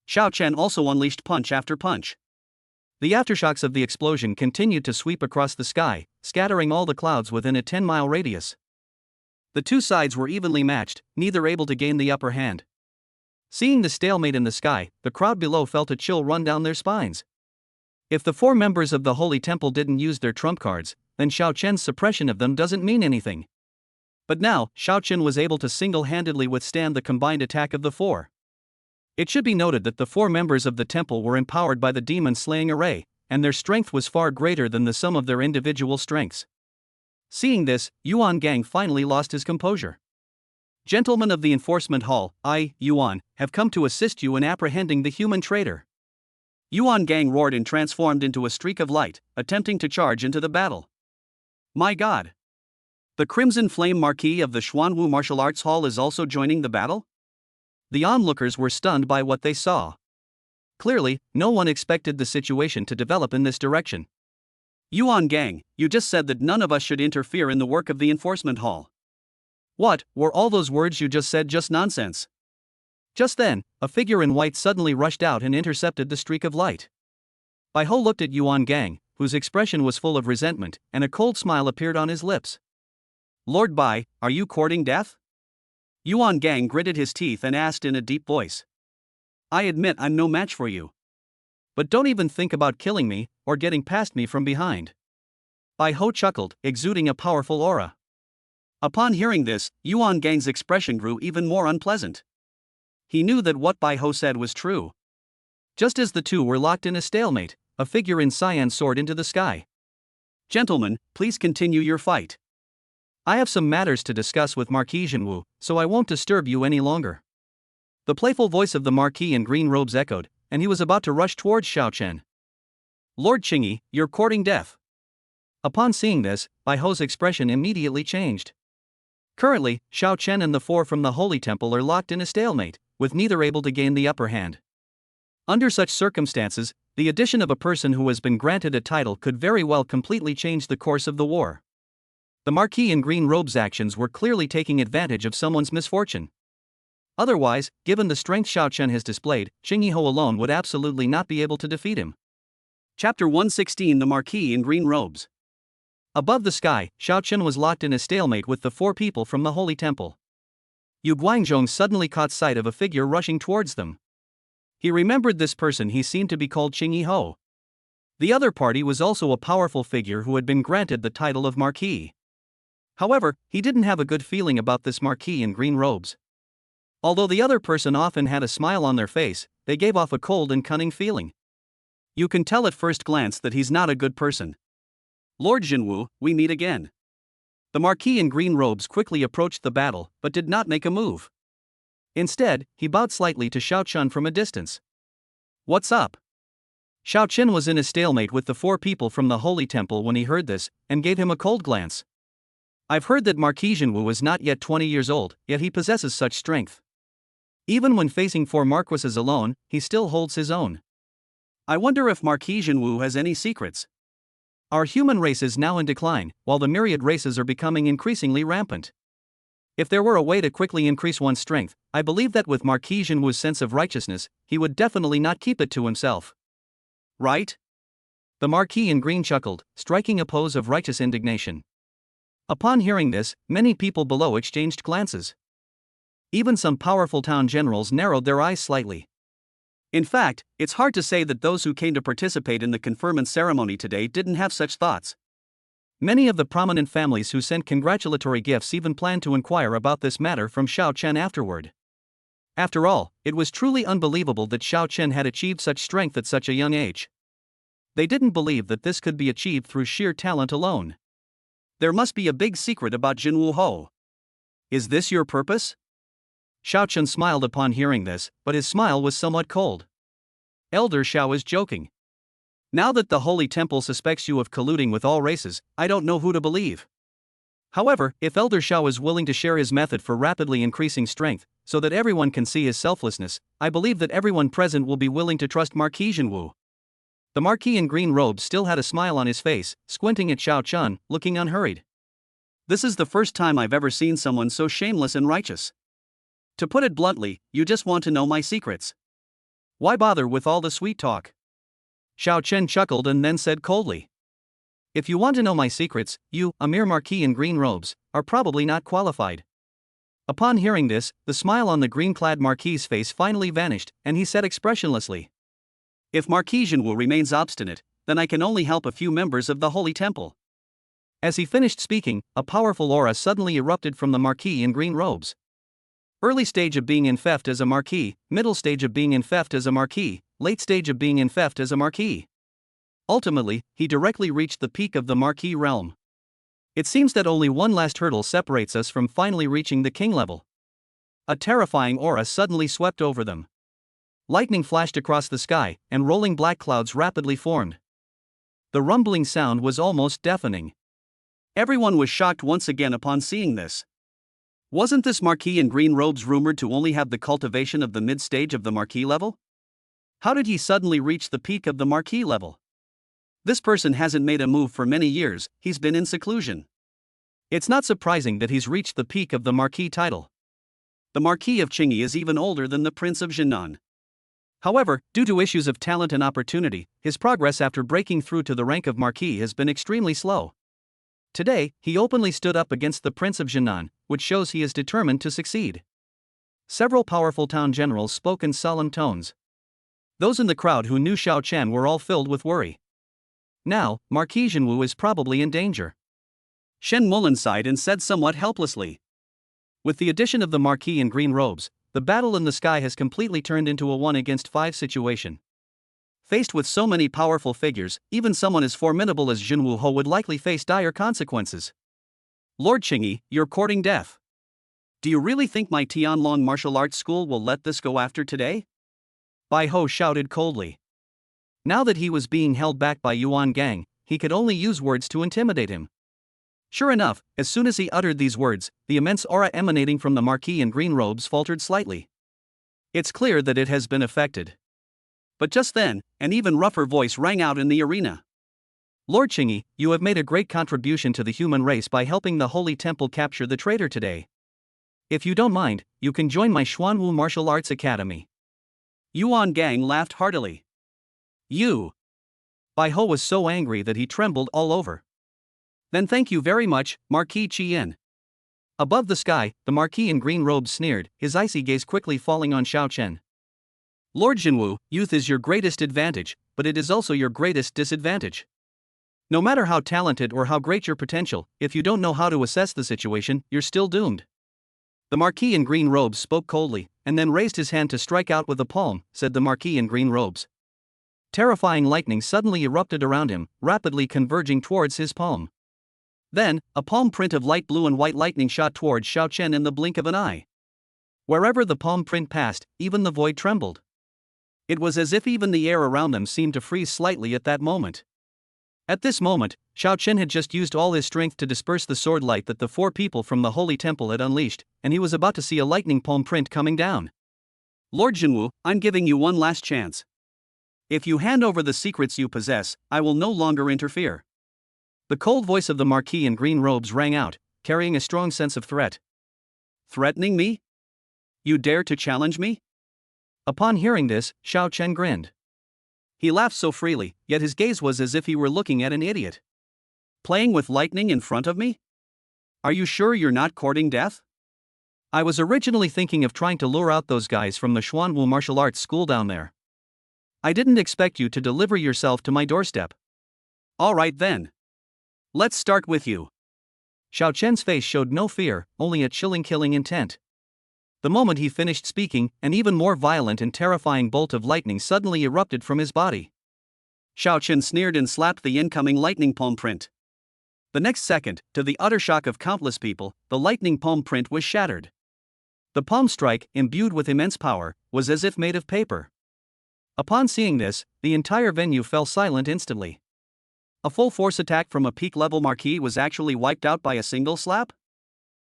Xiao Chen also unleashed punch after punch. The aftershocks of the explosion continued to sweep across the sky, scattering all the clouds within a 10-mile radius. The two sides were evenly matched, neither able to gain the upper hand. Seeing the stalemate in the sky, the crowd below felt a chill run down their spines. If the 4 members of the Holy Temple didn't use their trump cards, then Xiao Chen's suppression of them doesn't mean anything. But now, Xiao Chen was able to single-handedly withstand the combined attack of the 4. It should be noted that the 4 members of the temple were empowered by the demon-slaying array, and their strength was far greater than the sum of their individual strengths. Seeing this, Yuan Gang finally lost his composure. Gentlemen of the Enforcement Hall, I, Yuan, have come to assist you in apprehending the human traitor. Yuan Gang roared and transformed into a streak of light, attempting to charge into the battle. My God! The Crimson Flame Marquis of the Xuanwu Martial Arts Hall is also joining the battle? The onlookers were stunned by what they saw. Clearly, no one expected the situation to develop in this direction. Yuan Gang, you just said that none of us should interfere in the work of the Enforcement Hall. What, were all those words you just said just nonsense? Just then, a figure in white suddenly rushed out and intercepted the streak of light. Bai Ho looked at Yuan Gang, whose expression was full of resentment, and a cold smile appeared on his lips. Lord Bai, are you courting death? Yuan Gang gritted his teeth and asked in a deep voice. I admit I'm no match for you. But don't even think about killing me, or getting past me from behind. Bai Ho chuckled, exuding a powerful aura. Upon hearing this, Yuan Gang's expression grew even more unpleasant. He knew that what Bai Ho said was true. Just as the two were locked in a stalemate, a figure in cyan soared into the sky. "Gentlemen, please continue your fight. I have some matters to discuss with Marquis Jinwu, so I won't disturb you any longer." The playful voice of the Marquis in green robes echoed, and he was about to rush towards Xiao Chen. "Lord Qingyi, you're courting death." Upon seeing this, Bai Ho's expression immediately changed. Currently, Xiao Chen and the four from the Holy Temple are locked in a stalemate, with neither able to gain the upper hand. Under such circumstances, the addition of a person who has been granted a title could very well completely change the course of the war. The Marquis in green robes' actions were clearly taking advantage of someone's misfortune. Otherwise, given the strength Xiao Chen has displayed, Qingyi Ho alone would absolutely not be able to defeat him. Chapter 116: The Marquis in Green Robes. Above the sky, Xiao Chen was locked in a stalemate with the four people from the Holy Temple. Yu Guangzhong suddenly caught sight of a figure rushing towards them. He remembered this person. He seemed to be called Qingyi Ho. The other party was also a powerful figure who had been granted the title of Marquis. However, he didn't have a good feeling about this Marquis in green robes. Although the other person often had a smile on their face, they gave off a cold and cunning feeling. You can tell at first glance that he's not a good person. "Lord Jinwu, we meet again." The Marquis in green robes quickly approached the battle, but did not make a move. Instead, he bowed slightly to Xiao Chen from a distance. "What's up?" Xiao Chen was in a stalemate with the four people from the Holy Temple when he heard this, and gave him a cold glance. "I've heard that Marquis Jinwu is not yet 20 years old, yet he possesses such strength. Even when facing four marquises alone, he still holds his own. I wonder if Marquis Jinwu has any secrets." Our human race is now in decline, while the myriad races are becoming increasingly rampant. If there were a way to quickly increase one's strength, I believe that with Marquis Jinwu's sense of righteousness, he would definitely not keep it to himself. Right? The Marquis in green chuckled, striking a pose of righteous indignation. Upon hearing this, many people below exchanged glances. Even some powerful town generals narrowed their eyes slightly. In fact, it's hard to say that those who came to participate in the conferment ceremony today didn't have such thoughts. Many of the prominent families who sent congratulatory gifts even planned to inquire about this matter from Xiao Chen afterward. After all, it was truly unbelievable that Xiao Chen had achieved such strength at such a young age. They didn't believe that this could be achieved through sheer talent alone. There must be a big secret about Jinwu Ho. Is this your purpose? Xiao Chen smiled upon hearing this, but his smile was somewhat cold. Elder Xiao is joking. Now that the Holy Temple suspects you of colluding with all races, I don't know who to believe. However, if Elder Xiao is willing to share his method for rapidly increasing strength, so that everyone can see his selflessness, I believe that everyone present will be willing to trust Marquis Jinwu. The Marquis in green robes still had a smile on his face, squinting at Xiao Chen, looking unhurried. This is the first time I've ever seen someone so shameless and righteous. To put it bluntly, you just want to know my secrets. Why bother with all the sweet talk? Xiao Chen chuckled and then said coldly. If you want to know my secrets, you, a mere Marquis in green robes, are probably not qualified. Upon hearing this, the smile on the green-clad Marquis's face finally vanished, and he said expressionlessly. If Marquis Jinwu remains obstinate, then I can only help a few members of the Holy Temple. As he finished speaking, a powerful aura suddenly erupted from the Marquis in green robes. Early stage of being in theft as a Marquis, middle stage of being in theft as a Marquis, late stage of being in theft as a Marquis. Ultimately, he directly reached the peak of the Marquis realm. It seems that only one last hurdle separates us from finally reaching the king level. A terrifying aura suddenly swept over them. Lightning flashed across the sky, and rolling black clouds rapidly formed. The rumbling sound was almost deafening. Everyone was shocked once again upon seeing this. Wasn't this Marquis in green robes rumored to only have the cultivation of the mid-stage of the Marquis level? How did he suddenly reach the peak of the Marquis level? This person hasn't made a move for many years, he's been in seclusion. It's not surprising that he's reached the peak of the Marquis title. The Marquis of Qingyi is even older than the Prince of Jinan. However, due to issues of talent and opportunity, his progress after breaking through to the rank of Marquis has been extremely slow. Today, he openly stood up against the Prince of Jinan, which shows he is determined to succeed. Several powerful town generals spoke in solemn tones. Those in the crowd who knew Xiao Chen were all filled with worry. Now, Marquis Jinwu is probably in danger. Shen Mullen sighed and said somewhat helplessly. With the addition of the Marquis in green robes, the battle in the sky has completely turned into a 1-against-5 situation. Faced with so many powerful figures, even someone as formidable as Jinwu Ho would likely face dire consequences. Lord Qingyi, you're courting death. Do you really think my Tianlong martial arts school will let this go after today? Bai Ho shouted coldly. Now that he was being held back by Yuan Gang, he could only use words to intimidate him. Sure enough, as soon as he uttered these words, the immense aura emanating from the Marquis in green robes faltered slightly. It's clear that it has been affected. But just then, an even rougher voice rang out in the arena. Lord Qingyi, you have made a great contribution to the human race by helping the Holy Temple capture the traitor today. If you don't mind, you can join my Xuanwu Martial Arts Academy. Yuan Gang laughed heartily. You! Bai Ho was so angry that he trembled all over. Then thank you very much, Marquis Qian. Above the sky, the Marquis in green robes sneered, his icy gaze quickly falling on Xiao Chen. Lord Jinwu, youth is your greatest advantage, but it is also your greatest disadvantage. No matter how talented or how great your potential, if you don't know how to assess the situation, you're still doomed. The Marquis in green robes spoke coldly, and then raised his hand to strike out with a palm, said the Marquis in green robes. Terrifying lightning suddenly erupted around him, rapidly converging towards his palm. Then, a palm print of light blue and white lightning shot towards Xiao Chen in the blink of an eye. Wherever the palm print passed, even the void trembled. It was as if even the air around them seemed to freeze slightly at that moment. At this moment, Xiao Chen had just used all his strength to disperse the sword light that the 4 people from the Holy Temple had unleashed, and he was about to see a lightning palm print coming down. Lord Jinwu, I'm giving you one last chance. If you hand over the secrets you possess, I will no longer interfere. The cold voice of the Marquis in green robes rang out, carrying a strong sense of threat. Threatening me? You dare to challenge me? Upon hearing this, Xiao Chen grinned. He laughed so freely, yet his gaze was as if he were looking at an idiot. Playing with lightning in front of me? Are you sure you're not courting death? I was originally thinking of trying to lure out those guys from the Xuanwu martial arts school down there. I didn't expect you to deliver yourself to my doorstep. All right then. Let's start with you. Xiao Chen's face showed no fear, only a chilling killing intent. The moment he finished speaking, an even more violent and terrifying bolt of lightning suddenly erupted from his body. Xiao Chen sneered and slapped the incoming lightning palm print. The next second, to the utter shock of countless people, the lightning palm print was shattered. The palm strike, imbued with immense power, was as if made of paper. Upon seeing this, the entire venue fell silent instantly. A full force attack from a peak-level marquis was actually wiped out by a single slap?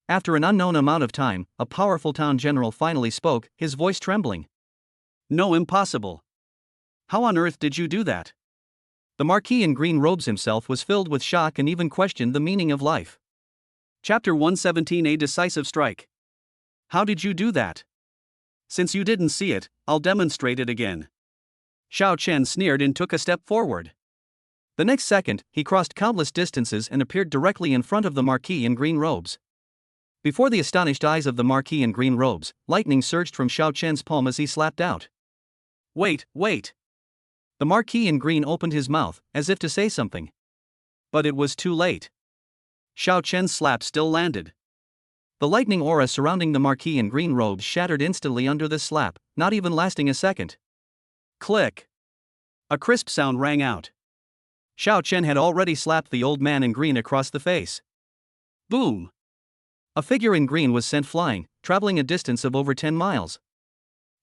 After an unknown amount of time, a powerful town general finally spoke, his voice trembling. No, impossible. How on earth did you do that? The Marquis in green robes himself was filled with shock and even questioned the meaning of life. Chapter 117, A Decisive Strike. How did you do that? Since you didn't see it, I'll demonstrate it again. Xiao Chen sneered and took a step forward. The next second, he crossed countless distances and appeared directly in front of the Marquis in green robes. Before the astonished eyes of the Marquis in green robes, lightning surged from Xiao Chen's palm as he slapped out. Wait! The Marquis in green opened his mouth, as if to say something. But it was too late. Xiao Chen's slap still landed. The lightning aura surrounding the Marquis in green robes shattered instantly under this slap, not even lasting a second. Click! A crisp sound rang out. Xiao Chen had already slapped the old man in green across the face. Boom! A figure in green was sent flying, traveling a distance of over 10 miles.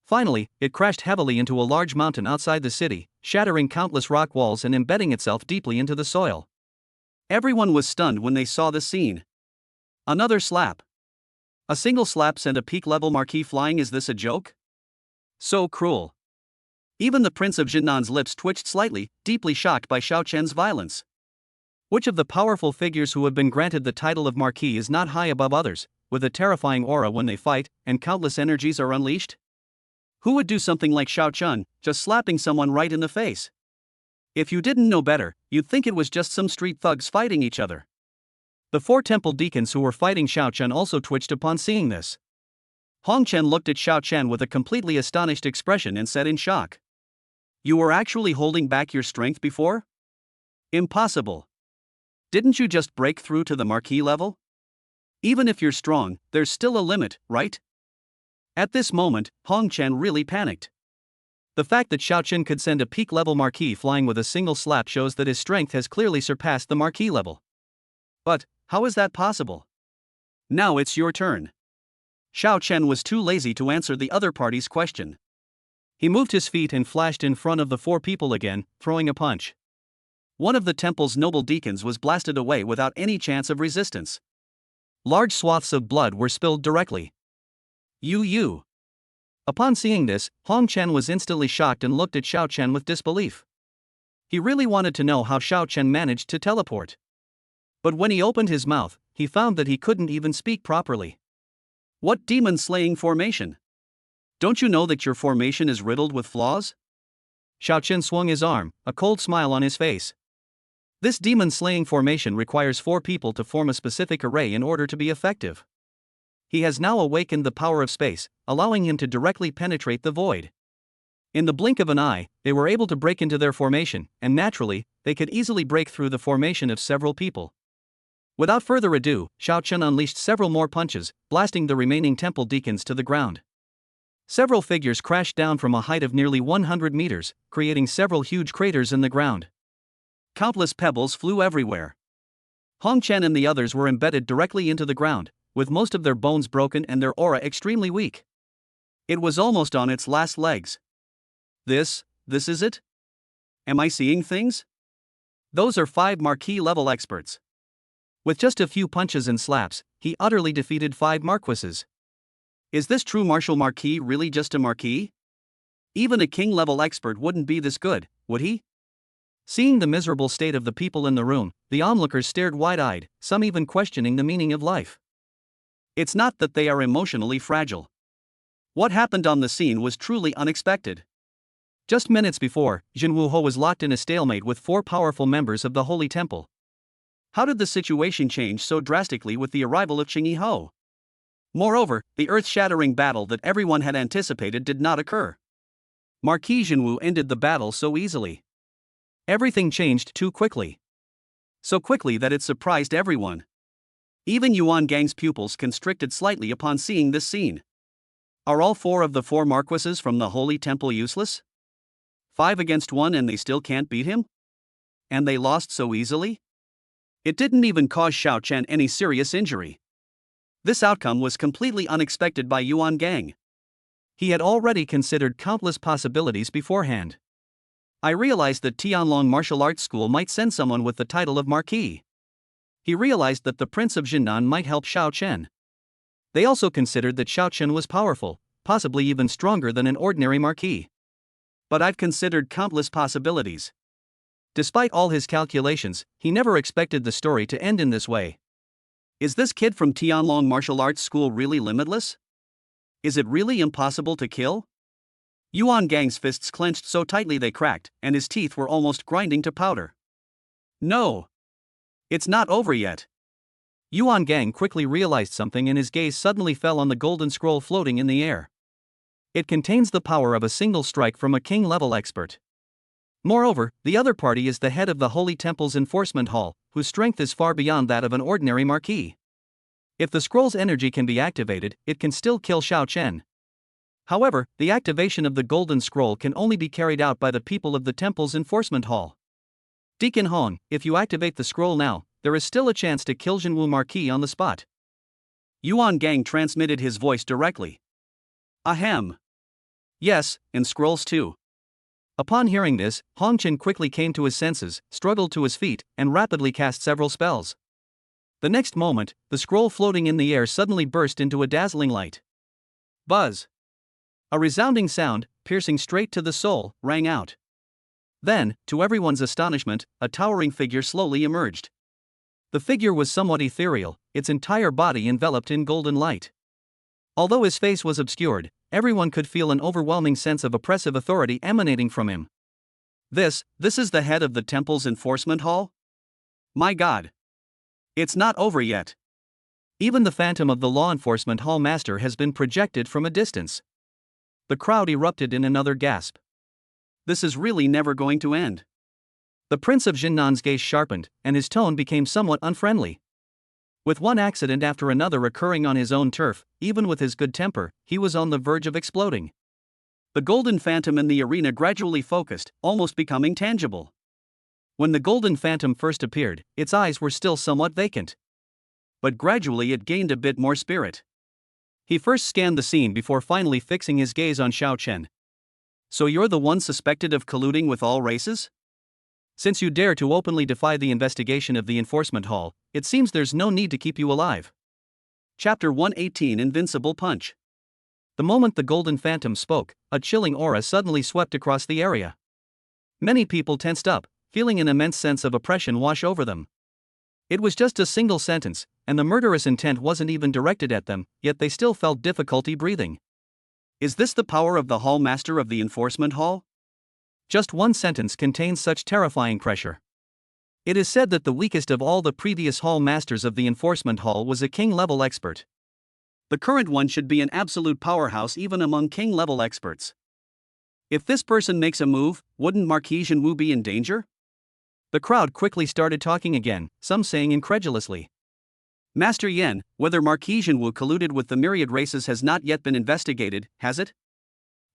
Finally, it crashed heavily into a large mountain outside the city, shattering countless rock walls and embedding itself deeply into the soil. Everyone was stunned when they saw the scene. Another slap. A single slap sent a peak-level marquis flying. Is this a joke? So cruel. Even the Prince of Jinnan's lips twitched slightly, deeply shocked by Xiao Chen's violence. Which of the powerful figures who have been granted the title of marquis is not high above others, with a terrifying aura when they fight, and countless energies are unleashed? Who would do something like Xiao Chen, just slapping someone right in the face? If you didn't know better, you'd think it was just some street thugs fighting each other. The 4 temple deacons who were fighting Xiao Chen also twitched upon seeing this. Hong Chen looked at Xiao Chen with a completely astonished expression and said in shock. You were actually holding back your strength before? Impossible. Didn't you just break through to the marquee level? Even if you're strong, there's still a limit, right? At this moment, Hong Chen really panicked. The fact that Xiao Chen could send a peak-level marquee flying with a single slap shows that his strength has clearly surpassed the marquee level. But, how is that possible? Now it's your turn. Xiao Chen was too lazy to answer the other party's question. He moved his feet and flashed in front of the four people again, throwing a punch. One of the temple's noble deacons was blasted away without any chance of resistance. Large swaths of blood were spilled directly. You. Upon seeing this, Hong Chen was instantly shocked and looked at Xiao Chen with disbelief. He really wanted to know how Xiao Chen managed to teleport. But when he opened his mouth, he found that he couldn't even speak properly. What demon-slaying formation? Don't you know that your formation is riddled with flaws? Xiao Chen swung his arm, a cold smile on his face. This demon-slaying formation requires 4 people to form a specific array in order to be effective. He has now awakened the power of space, allowing him to directly penetrate the void. In the blink of an eye, they were able to break into their formation, and naturally, they could easily break through the formation of several people. Without further ado, Xiao Chen unleashed several more punches, blasting the remaining temple deacons to the ground. Several figures crashed down from a height of nearly 100 meters, creating several huge craters in the ground. Countless pebbles flew everywhere. Hong Chen and the others were embedded directly into the ground, with most of their bones broken and their aura extremely weak. It was almost on its last legs. This is it? Am I seeing things? Those are 5 marquee-level experts. With just a few punches and slaps, he utterly defeated 5 marquises. Is this true martial marquee really just a marquee? Even a king-level expert wouldn't be this good, would he? Seeing the miserable state of the people in the room, the onlookers stared wide-eyed, some even questioning the meaning of life. It's not that they are emotionally fragile. What happened on the scene was truly unexpected. Just minutes before, Jinwu Ho was locked in a stalemate with 4 powerful members of the Holy Temple. How did the situation change so drastically with the arrival of Qingyi Ho? Moreover, the earth-shattering battle that everyone had anticipated did not occur. Marquis Jinwu ended the battle so easily. Everything changed too quickly. So quickly that it surprised everyone. Even Yuan Gang's pupils constricted slightly upon seeing this scene. Are all 4 of the 4 marquises from the Holy Temple useless? 5 against 1 and they still can't beat him? And they lost so easily? It didn't even cause Xiao Chen any serious injury. This outcome was completely unexpected by Yuan Gang. He had already considered countless possibilities beforehand. I realized that Tianlong Martial Arts School might send someone with the title of Marquis. He realized that the Prince of Jinnan might help Xiao Chen. They also considered that Xiao Chen was powerful, possibly even stronger than an ordinary Marquis. But I've considered countless possibilities. Despite all his calculations, he never expected the story to end in this way. Is this kid from Tianlong Martial Arts School really limitless? Is it really impossible to kill? Yuan Gang's fists clenched so tightly they cracked, and his teeth were almost grinding to powder. No! It's not over yet. Yuan Gang quickly realized something and his gaze suddenly fell on the golden scroll floating in the air. It contains the power of a single strike from a king-level expert. Moreover, the other party is the head of the Holy Temple's enforcement hall, whose strength is far beyond that of an ordinary marquis. If the scroll's energy can be activated, it can still kill Xiao Chen. However, the activation of the golden scroll can only be carried out by the people of the temple's enforcement hall. Deacon Hong, if you activate the scroll now, there is still a chance to kill Jinwu Marquis on the spot. Yuan Gang transmitted his voice directly. Ahem. Yes, and scrolls too. Upon hearing this, Hong Chen quickly came to his senses, struggled to his feet, and rapidly cast several spells. The next moment, the scroll floating in the air suddenly burst into a dazzling light. Buzz! A resounding sound, piercing straight to the soul, rang out. Then, to everyone's astonishment, a towering figure slowly emerged. The figure was somewhat ethereal, its entire body enveloped in golden light. Although his face was obscured, everyone could feel an overwhelming sense of oppressive authority emanating from him. This is the head of the temple's enforcement hall? My God! It's not over yet. Even the phantom of the law enforcement hall master has been projected from a distance. The crowd erupted in another gasp. This is really never going to end. The Prince of Jinnan's gaze sharpened, and his tone became somewhat unfriendly. With one accident after another occurring on his own turf, even with his good temper, he was on the verge of exploding. The golden phantom in the arena gradually focused, almost becoming tangible. When the golden phantom first appeared, its eyes were still somewhat vacant. But gradually it gained a bit more spirit. He first scanned the scene before finally fixing his gaze on Xiao Chen. So you're the one suspected of colluding with all races? Since you dare to openly defy the investigation of the enforcement hall, it seems there's no need to keep you alive. Chapter 118 Invincible Punch. The moment the golden phantom spoke, a chilling aura suddenly swept across the area. Many people tensed up, feeling an immense sense of oppression wash over them. It was just a single sentence, and the murderous intent wasn't even directed at them, yet they still felt difficulty breathing. Is this the power of the Hall Master of the Enforcement Hall? Just one sentence contains such terrifying pressure. It is said that the weakest of all the previous Hall Masters of the Enforcement Hall was a king-level expert. The current one should be an absolute powerhouse even among king-level experts. If this person makes a move, wouldn't Marquis Jinwu be in danger? The crowd quickly started talking again, some saying incredulously. Master Yen, whether Marquis Jinwu colluded with the myriad races has not yet been investigated, has it?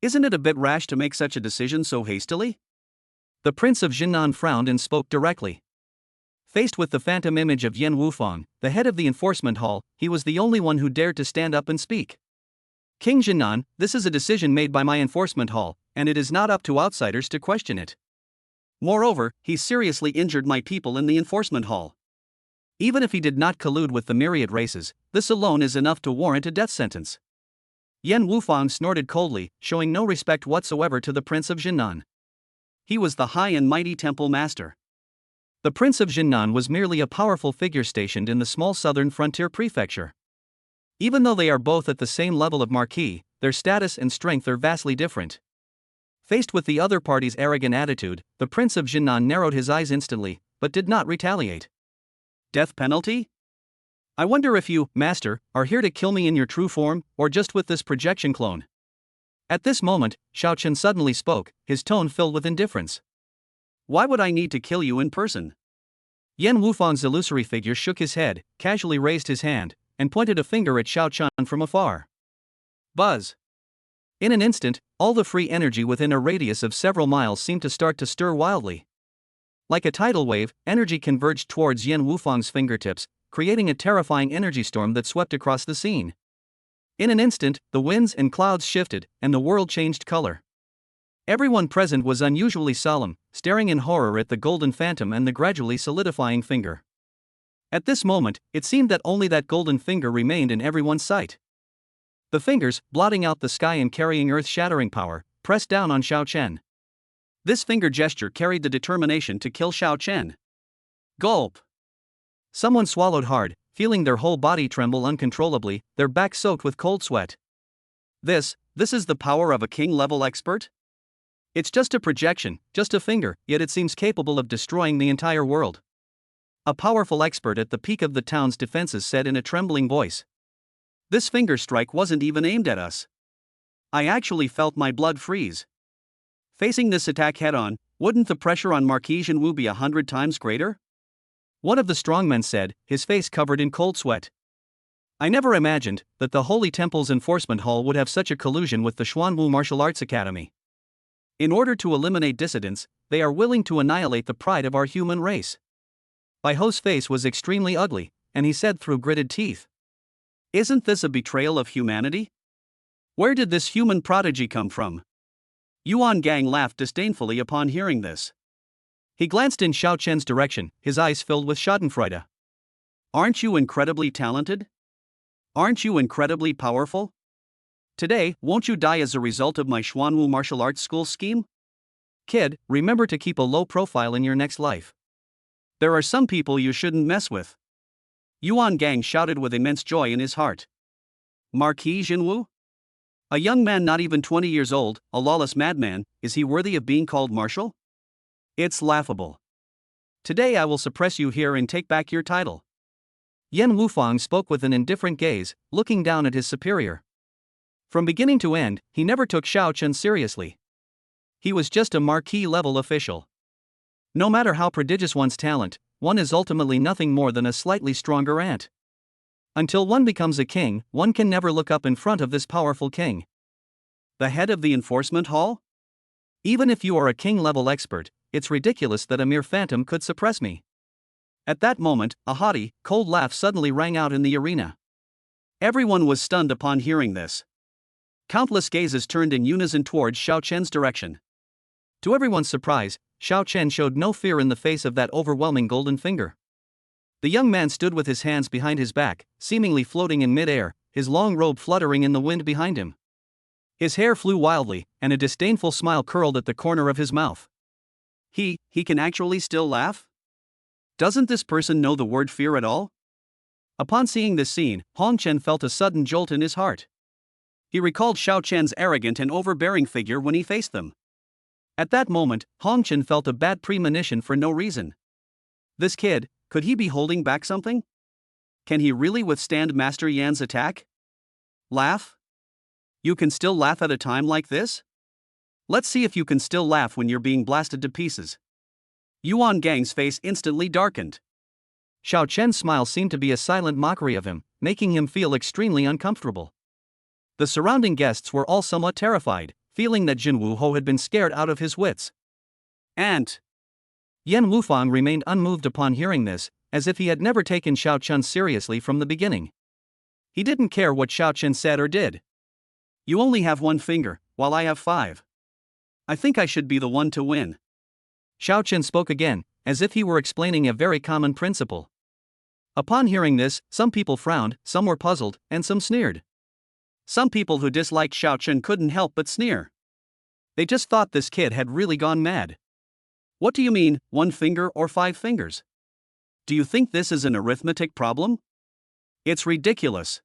Isn't it a bit rash to make such a decision so hastily? The Prince of Jinnan frowned and spoke directly. Faced with the phantom image of Yen Wufang, the head of the enforcement hall, he was the only one who dared to stand up and speak. King Jinnan, this is a decision made by my enforcement hall, and it is not up to outsiders to question it. Moreover, he seriously injured my people in the enforcement hall. Even if he did not collude with the myriad races, this alone is enough to warrant a death sentence. Yen Wufang snorted coldly, showing no respect whatsoever to the Prince of Jinnan. He was the high and mighty temple master. The Prince of Jinnan was merely a powerful figure stationed in the small southern frontier prefecture. Even though they are both at the same level of marquis, their status and strength are vastly different. Faced with the other party's arrogant attitude, the Prince of Jinnan narrowed his eyes instantly, but did not retaliate. Death penalty? I wonder if you, Master, are here to kill me in your true form, or just with this projection clone. At this moment, Xiao Chen suddenly spoke, his tone filled with indifference. Why would I need to kill you in person? Yen Wufang's illusory figure shook his head, casually raised his hand, and pointed a finger at Xiao Chen from afar. Buzz. In an instant, all the free energy within a radius of several miles seemed to start to stir wildly. Like a tidal wave, energy converged towards Yen Wufang's fingertips, creating a terrifying energy storm that swept across the scene. In an instant, the winds and clouds shifted, and the world changed color. Everyone present was unusually solemn, staring in horror at the golden phantom and the gradually solidifying finger. At this moment, it seemed that only that golden finger remained in everyone's sight. The fingers, blotting out the sky and carrying earth-shattering power, pressed down on Xiao Chen. This finger gesture carried the determination to kill Xiao Chen. Gulp. Someone swallowed hard, feeling their whole body tremble uncontrollably, their back soaked with cold sweat. This is the power of a king-level expert? It's just a projection, just a finger, yet it seems capable of destroying the entire world. A powerful expert at the peak of the town's defenses said in a trembling voice. This finger strike wasn't even aimed at us. I actually felt my blood freeze. Facing this attack head-on, wouldn't the pressure on Marquis Jinwu be 100 times greater? One of the strongmen said, his face covered in cold sweat. I never imagined that the Holy Temple's enforcement hall would have such a collusion with the Xuanwu Martial Arts Academy. In order to eliminate dissidents, they are willing to annihilate the pride of our human race. Bai Ho's face was extremely ugly, and he said through gritted teeth. Isn't this a betrayal of humanity? Where did this human prodigy come from? Yuan Gang laughed disdainfully upon hearing this. He glanced in Xiao Chen's direction, his eyes filled with schadenfreude. Aren't you incredibly talented? Aren't you incredibly powerful? Today, won't you die as a result of my Xuanwu martial arts school scheme? Kid, remember to keep a low profile in your next life. There are some people you shouldn't mess with. Yuan Gang shouted with immense joy in his heart. Marquis Jinwu? A young man not even 20 years old, a lawless madman, is he worthy of being called martial? It's laughable. Today I will suppress you here and take back your title. Yen Wufang spoke with an indifferent gaze, looking down at his superior. From beginning to end, he never took Xiao Chen seriously. He was just a marquis-level official. No matter how prodigious one's talent, one is ultimately nothing more than a slightly stronger ant. Until one becomes a king, one can never look up in front of this powerful king. The head of the enforcement hall? Even if you are a king-level expert, it's ridiculous that a mere phantom could suppress me. At that moment, a haughty, cold laugh suddenly rang out in the arena. Everyone was stunned upon hearing this. Countless gazes turned in unison towards Xiao Chen's direction. To everyone's surprise, Xiao Chen showed no fear in the face of that overwhelming golden finger. The young man stood with his hands behind his back, seemingly floating in mid-air, his long robe fluttering in the wind behind him. His hair flew wildly, and a disdainful smile curled at the corner of his mouth. He can actually still laugh? Doesn't this person know the word fear at all? Upon seeing this scene, Hong Chen felt a sudden jolt in his heart. He recalled Xiao Chen's arrogant and overbearing figure when he faced them. At that moment, Hong Chen felt a bad premonition for no reason. This kid, could he be holding back something? Can he really withstand Master Yan's attack? Laugh? You can still laugh at a time like this? Let's see if you can still laugh when you're being blasted to pieces. Yuan Gang's face instantly darkened. Xiao Chen's smile seemed to be a silent mockery of him, making him feel extremely uncomfortable. The surrounding guests were all somewhat terrified, feeling that Jin Wuho had been scared out of his wits. Ant! Yan Wufang remained unmoved upon hearing this, as if he had never taken Xiao Chen seriously from the beginning. He didn't care what Xiao Chen said or did. You only have one finger, while I have 5. I think I should be the one to win. Xiao Chen spoke again, as if he were explaining a very common principle. Upon hearing this, some people frowned, some were puzzled, and some sneered. Some people who disliked Xiao Chen couldn't help but sneer. They just thought this kid had really gone mad. What do you mean, 1 finger or 5 fingers? Do you think this is an arithmetic problem? It's ridiculous.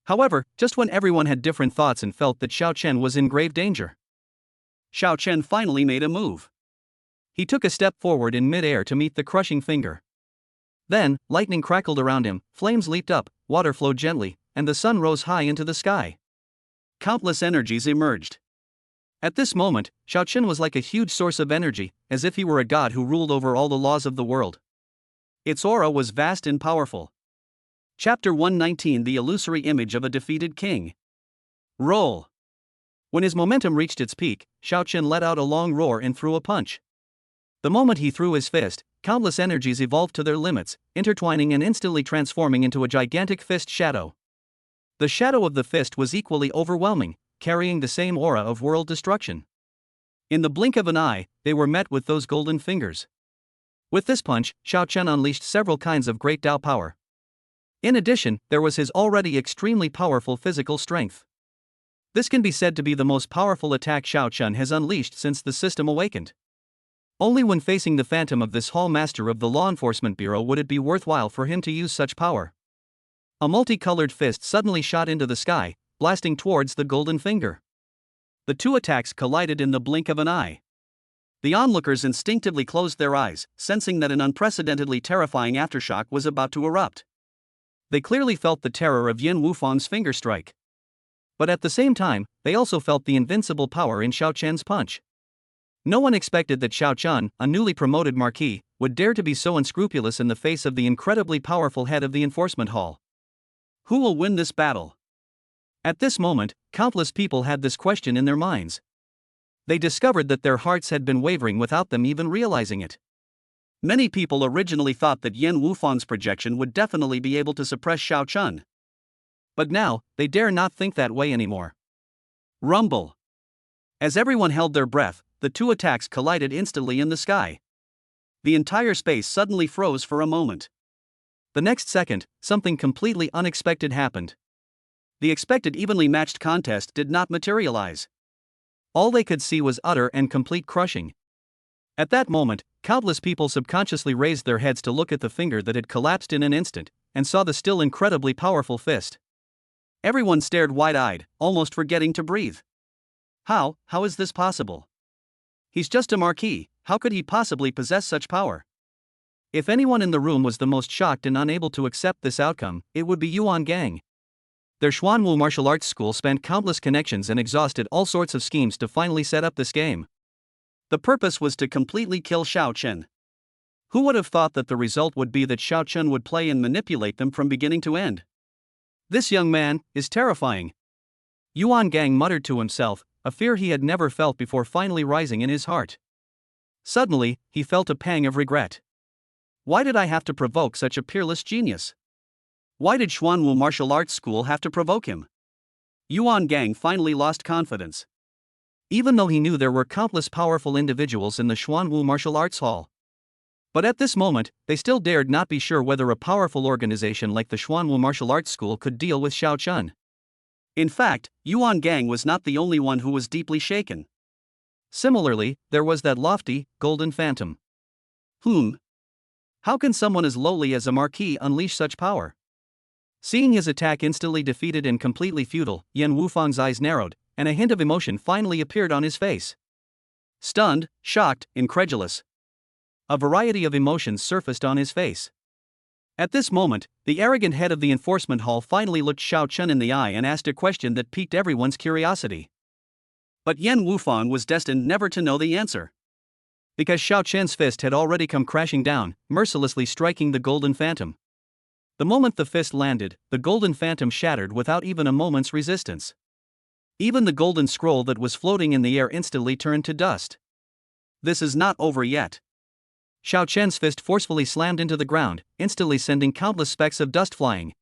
However, just when everyone had different thoughts and felt that Xiao Chen was in grave danger, Xiao Chen finally made a move. He took a step forward in mid-air to meet the crushing finger. Then, lightning crackled around him, flames leaped up, water flowed gently, and the sun rose high into the sky. Countless energies emerged. At this moment, Xiao Chen was like a huge source of energy, as if he were a god who ruled over all the laws of the world. Its aura was vast and powerful. Chapter 119: The Illusory Image of a Defeated King. Roll. When his momentum reached its peak, Xiao Chen let out a long roar and threw a punch. The moment he threw his fist, countless energies evolved to their limits, intertwining and instantly transforming into a gigantic fist shadow. The shadow of the fist was equally overwhelming, carrying the same aura of world destruction. In the blink of an eye, they were met with those golden fingers. With this punch, Xiao Chen unleashed several kinds of great Dao power. In addition, there was his already extremely powerful physical strength. This can be said to be the most powerful attack Xiao Chen has unleashed since the system awakened. Only when facing the phantom of this Hall Master of the Law Enforcement Bureau would it be worthwhile for him to use such power. A multicolored fist suddenly shot into the sky, blasting towards the golden finger. The two attacks collided in the blink of an eye. The onlookers instinctively closed their eyes, sensing that an unprecedentedly terrifying aftershock was about to erupt. They clearly felt the terror of Yan Wufang's finger strike. But at the same time, they also felt the invincible power in Xiao Chen's punch. No one expected that Xiao Chen, a newly promoted marquis, would dare to be so unscrupulous in the face of the incredibly powerful head of the enforcement hall. Who will win this battle? At this moment, countless people had this question in their minds. They discovered that their hearts had been wavering without them even realizing it. Many people originally thought that Yan Wufang's projection would definitely be able to suppress Xiao Chen. But now, they dare not think that way anymore. Rumble. As everyone held their breath, the two attacks collided instantly in the sky. The entire space suddenly froze for a moment. The next second, something completely unexpected happened. The expected evenly matched contest did not materialize. All they could see was utter and complete crushing. At that moment, countless people subconsciously raised their heads to look at the finger that had collapsed in an instant, and saw the still incredibly powerful fist. Everyone stared wide-eyed, almost forgetting to breathe. How is this possible? He's just a marquis, how could he possibly possess such power? If anyone in the room was the most shocked and unable to accept this outcome, it would be Yuan Gang. Their Xuanwu martial arts school spent countless connections and exhausted all sorts of schemes to finally set up this game. The purpose was to completely kill Xiao Chen. Who would have thought that the result would be that Xiao Chen would play and manipulate them from beginning to end? This young man is terrifying. Yuan Gang muttered to himself, a fear he had never felt before finally rising in his heart. Suddenly, he felt a pang of regret. Why did I have to provoke such a peerless genius? Why did Xuanwu Martial Arts School have to provoke him? Yuan Gang finally lost confidence. Even though he knew there were countless powerful individuals in the Xuanwu Martial Arts Hall. But at this moment, they still dared not be sure whether a powerful organization like the Xuanwu Martial Arts School could deal with Xiao Chen. In fact, Yuan Gang was not the only one who was deeply shaken. Similarly, there was that lofty, golden phantom. How can someone as lowly as a marquis unleash such power? Seeing his attack instantly defeated and completely futile, Yan Wufang's eyes narrowed, and a hint of emotion finally appeared on his face. Stunned, shocked, incredulous. A variety of emotions surfaced on his face. At this moment, the arrogant head of the enforcement hall finally looked Xiao Chen in the eye and asked a question that piqued everyone's curiosity. But Yan Wufang was destined never to know the answer. Because Xiao Chen's fist had already come crashing down, mercilessly striking the golden phantom. The moment the fist landed, the golden phantom shattered without even a moment's resistance. Even the golden scroll that was floating in the air instantly turned to dust. This is not over yet. Xiao Chen's fist forcefully slammed into the ground, instantly sending countless specks of dust flying.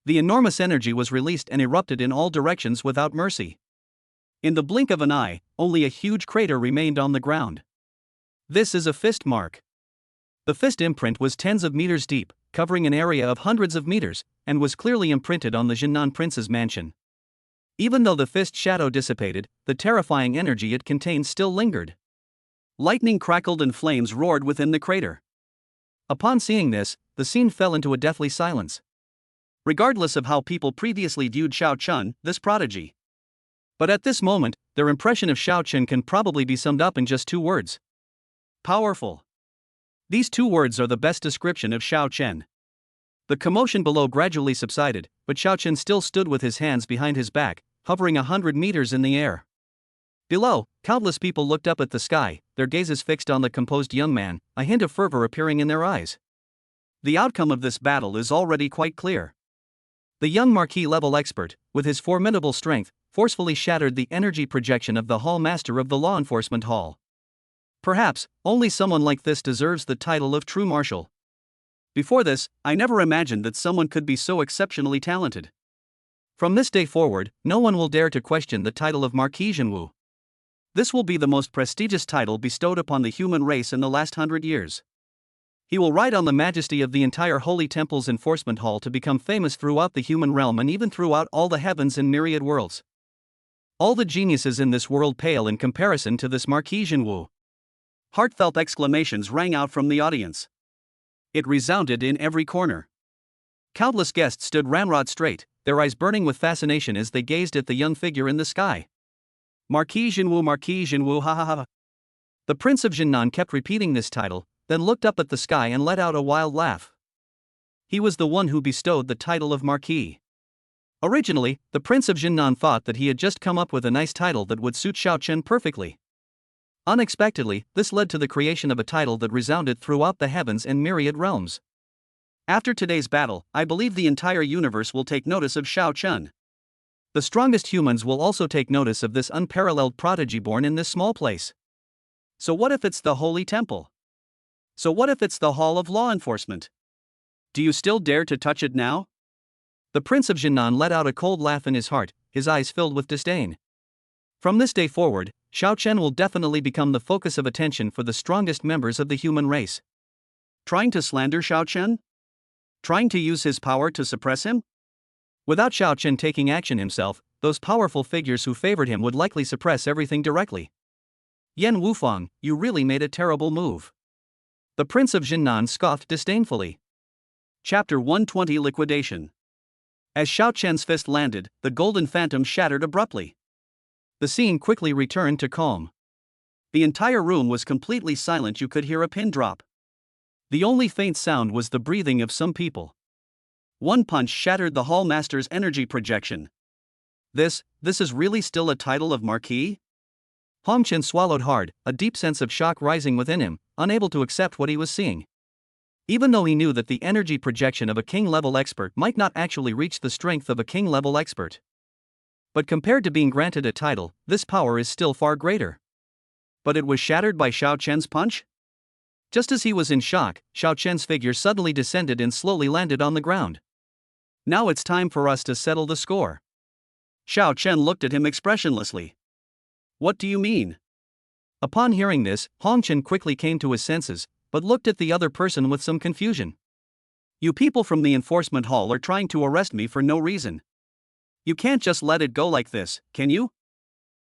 The enormous energy was released and erupted in all directions without mercy. In the blink of an eye, only a huge crater remained on the ground. This is a fist mark. The fist imprint was tens of meters deep, covering an area of hundreds of meters, and was clearly imprinted on the Jinnan prince's mansion. Even though the fist shadow dissipated, the terrifying energy it contained still lingered. Lightning crackled and flames roared within the crater. Upon seeing this, the scene fell into a deathly silence. Regardless of how people previously viewed Xiao Chen, this prodigy. But at this moment, their impression of Xiao Chen can probably be summed up in just two words. Powerful. These two words are the best description of Xiao Chen. The commotion below gradually subsided, but Xiao Chen still stood with his hands behind his back, hovering 100 meters in the air. Below, countless people looked up at the sky, their gazes fixed on the composed young man, a hint of fervor appearing in their eyes. The outcome of this battle is already quite clear. The young marquis-level expert, with his formidable strength, forcefully shattered the energy projection of the hall master of the law enforcement hall. Perhaps, only someone like this deserves the title of true marshal. Before this, I never imagined that someone could be so exceptionally talented. From this day forward, no one will dare to question the title of Marquis Jinwu. This will be the most prestigious title bestowed upon the human race in the last 100 years. He will ride on the majesty of the entire Holy Temple's enforcement hall to become famous throughout the human realm and even throughout all the heavens and myriad worlds. All the geniuses in this world pale in comparison to this Marquis Jinwu. Heartfelt exclamations rang out from the audience. It resounded in every corner. Countless guests stood ramrod straight, their eyes burning with fascination as they gazed at the young figure in the sky. Marquis Jinwu, ha ha ha. The Prince of Jinnan kept repeating this title, then looked up at the sky and let out a wild laugh. He was the one who bestowed the title of Marquis. Originally, the Prince of Jinnan thought that he had just come up with a nice title that would suit Xiao Chen perfectly. Unexpectedly, this led to the creation of a title that resounded throughout the heavens and myriad realms. After today's battle, I believe the entire universe will take notice of Xiao Chen. The strongest humans will also take notice of this unparalleled prodigy born in this small place. So what if it's the Holy Temple? So what if it's the Hall of Law Enforcement? Do you still dare to touch it now? The Prince of Jinnan let out a cold laugh in his heart, his eyes filled with disdain. From this day forward, Xiao Chen will definitely become the focus of attention for the strongest members of the human race. Trying to slander Xiao Chen? Trying to use his power to suppress him? Without Xiao Chen taking action himself, those powerful figures who favored him would likely suppress everything directly. Yan Wufang, you really made a terrible move. The Prince of Jinnan scoffed disdainfully. Chapter 120 Liquidation. As Xiao Chen's fist landed, the golden phantom shattered abruptly. The scene quickly returned to calm. The entire room was completely silent, you could hear a pin drop. The only faint sound was the breathing of some people. One punch shattered the hall master's energy projection. This is really still a title of Marquis? Hong Chen swallowed hard, a deep sense of shock rising within him, unable to accept what he was seeing. Even though he knew that the energy projection of a king-level expert might not actually reach the strength of a king-level expert. But compared to being granted a title, this power is still far greater. But it was shattered by Xiao Chen's punch? Just as he was in shock, Xiao Chen's figure suddenly descended and slowly landed on the ground. Now it's time for us to settle the score. Xiao Chen looked at him expressionlessly. What do you mean? Upon hearing this, Hong Chen quickly came to his senses, but looked at the other person with some confusion. You people from the enforcement hall are trying to arrest me for no reason. You can't just let it go like this, can you?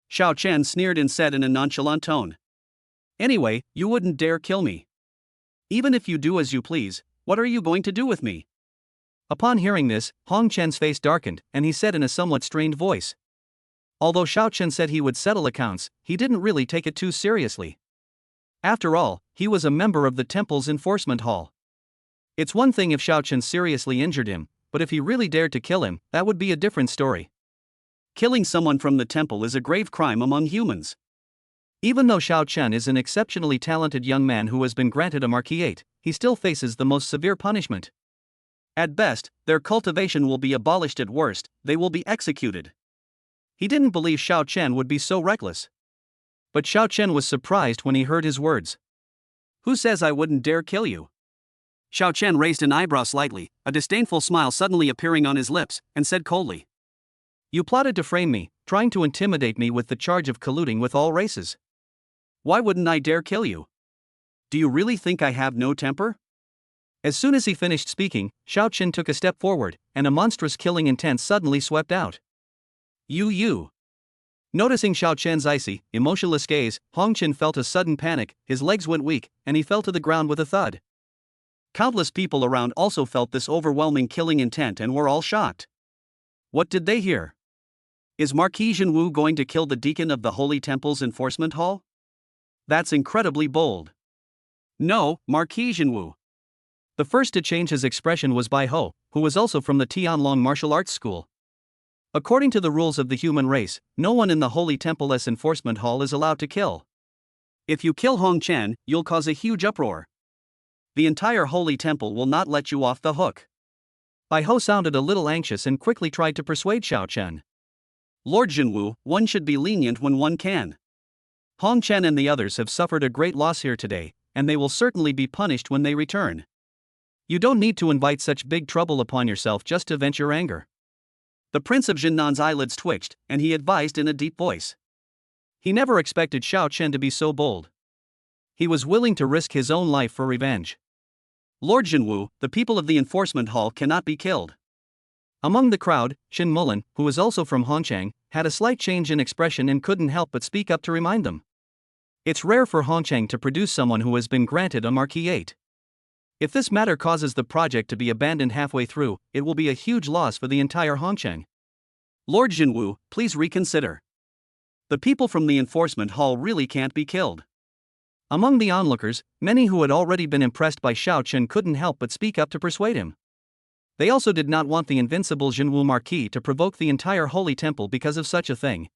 Xiao Chen sneered and said in a nonchalant tone. Anyway, you wouldn't dare kill me. Even if you do as you please, what are you going to do with me? Upon hearing this, Hong Chen's face darkened, and he said in a somewhat strained voice. Although Xiao Chen said he would settle accounts, he didn't really take it too seriously. After all, he was a member of the temple's enforcement hall. It's one thing if Xiao Chen seriously injured him, but if he really dared to kill him, that would be a different story. Killing someone from the temple is a grave crime among humans. Even though Xiao Chen is an exceptionally talented young man who has been granted a marquisate, he still faces the most severe punishment. At best, their cultivation will be abolished. At worst, they will be executed. He didn't believe Xiao Chen would be so reckless. But Xiao Chen was surprised when he heard his words. Who says I wouldn't dare kill you? Xiao Chen raised an eyebrow slightly, a disdainful smile suddenly appearing on his lips, and said coldly. You plotted to frame me, trying to intimidate me with the charge of colluding with all races. Why wouldn't I dare kill you? Do you really think I have no temper? As soon as he finished speaking, Xiao Chen took a step forward, and a monstrous killing intent suddenly swept out. You. Noticing Xiao Chen's icy, emotionless gaze, Hong Chen felt a sudden panic, his legs went weak, and he fell to the ground with a thud. Countless people around also felt this overwhelming killing intent and were all shocked. What did they hear? Is Marquis Jinwu going to kill the deacon of the Holy Temple's enforcement hall? That's incredibly bold. No, Marquis Jinwu. The first to change his expression was Bai Ho, who was also from the Tianlong martial arts school. According to the rules of the human race, no one in the Holy Temple's enforcement hall is allowed to kill. If you kill Hong Chen, you'll cause a huge uproar. The entire Holy Temple will not let you off the hook. Bai Ho sounded a little anxious and quickly tried to persuade Xiao Chen. Lord Jinwu, one should be lenient when one can. Hong Chen and the others have suffered a great loss here today, and they will certainly be punished when they return. You don't need to invite such big trouble upon yourself just to vent your anger. The Prince of Jinnan's eyelids twitched, and he advised in a deep voice. He never expected Xiao Chen to be so bold. He was willing to risk his own life for revenge. Lord Jinwu, the people of the enforcement hall cannot be killed. Among the crowd, Shin Mulan, who was also from Hongchang, had a slight change in expression and couldn't help but speak up to remind them. It's rare for Hongchang to produce someone who has been granted a marquisate. If this matter causes the project to be abandoned halfway through, it will be a huge loss for the entire Hongchang. Lord Jinwu, please reconsider. The people from the enforcement hall really can't be killed. Among the onlookers, many who had already been impressed by Xiao Chen couldn't help but speak up to persuade him. They also did not want the invincible Jinwu Marquis to provoke the entire Holy Temple because of such a thing.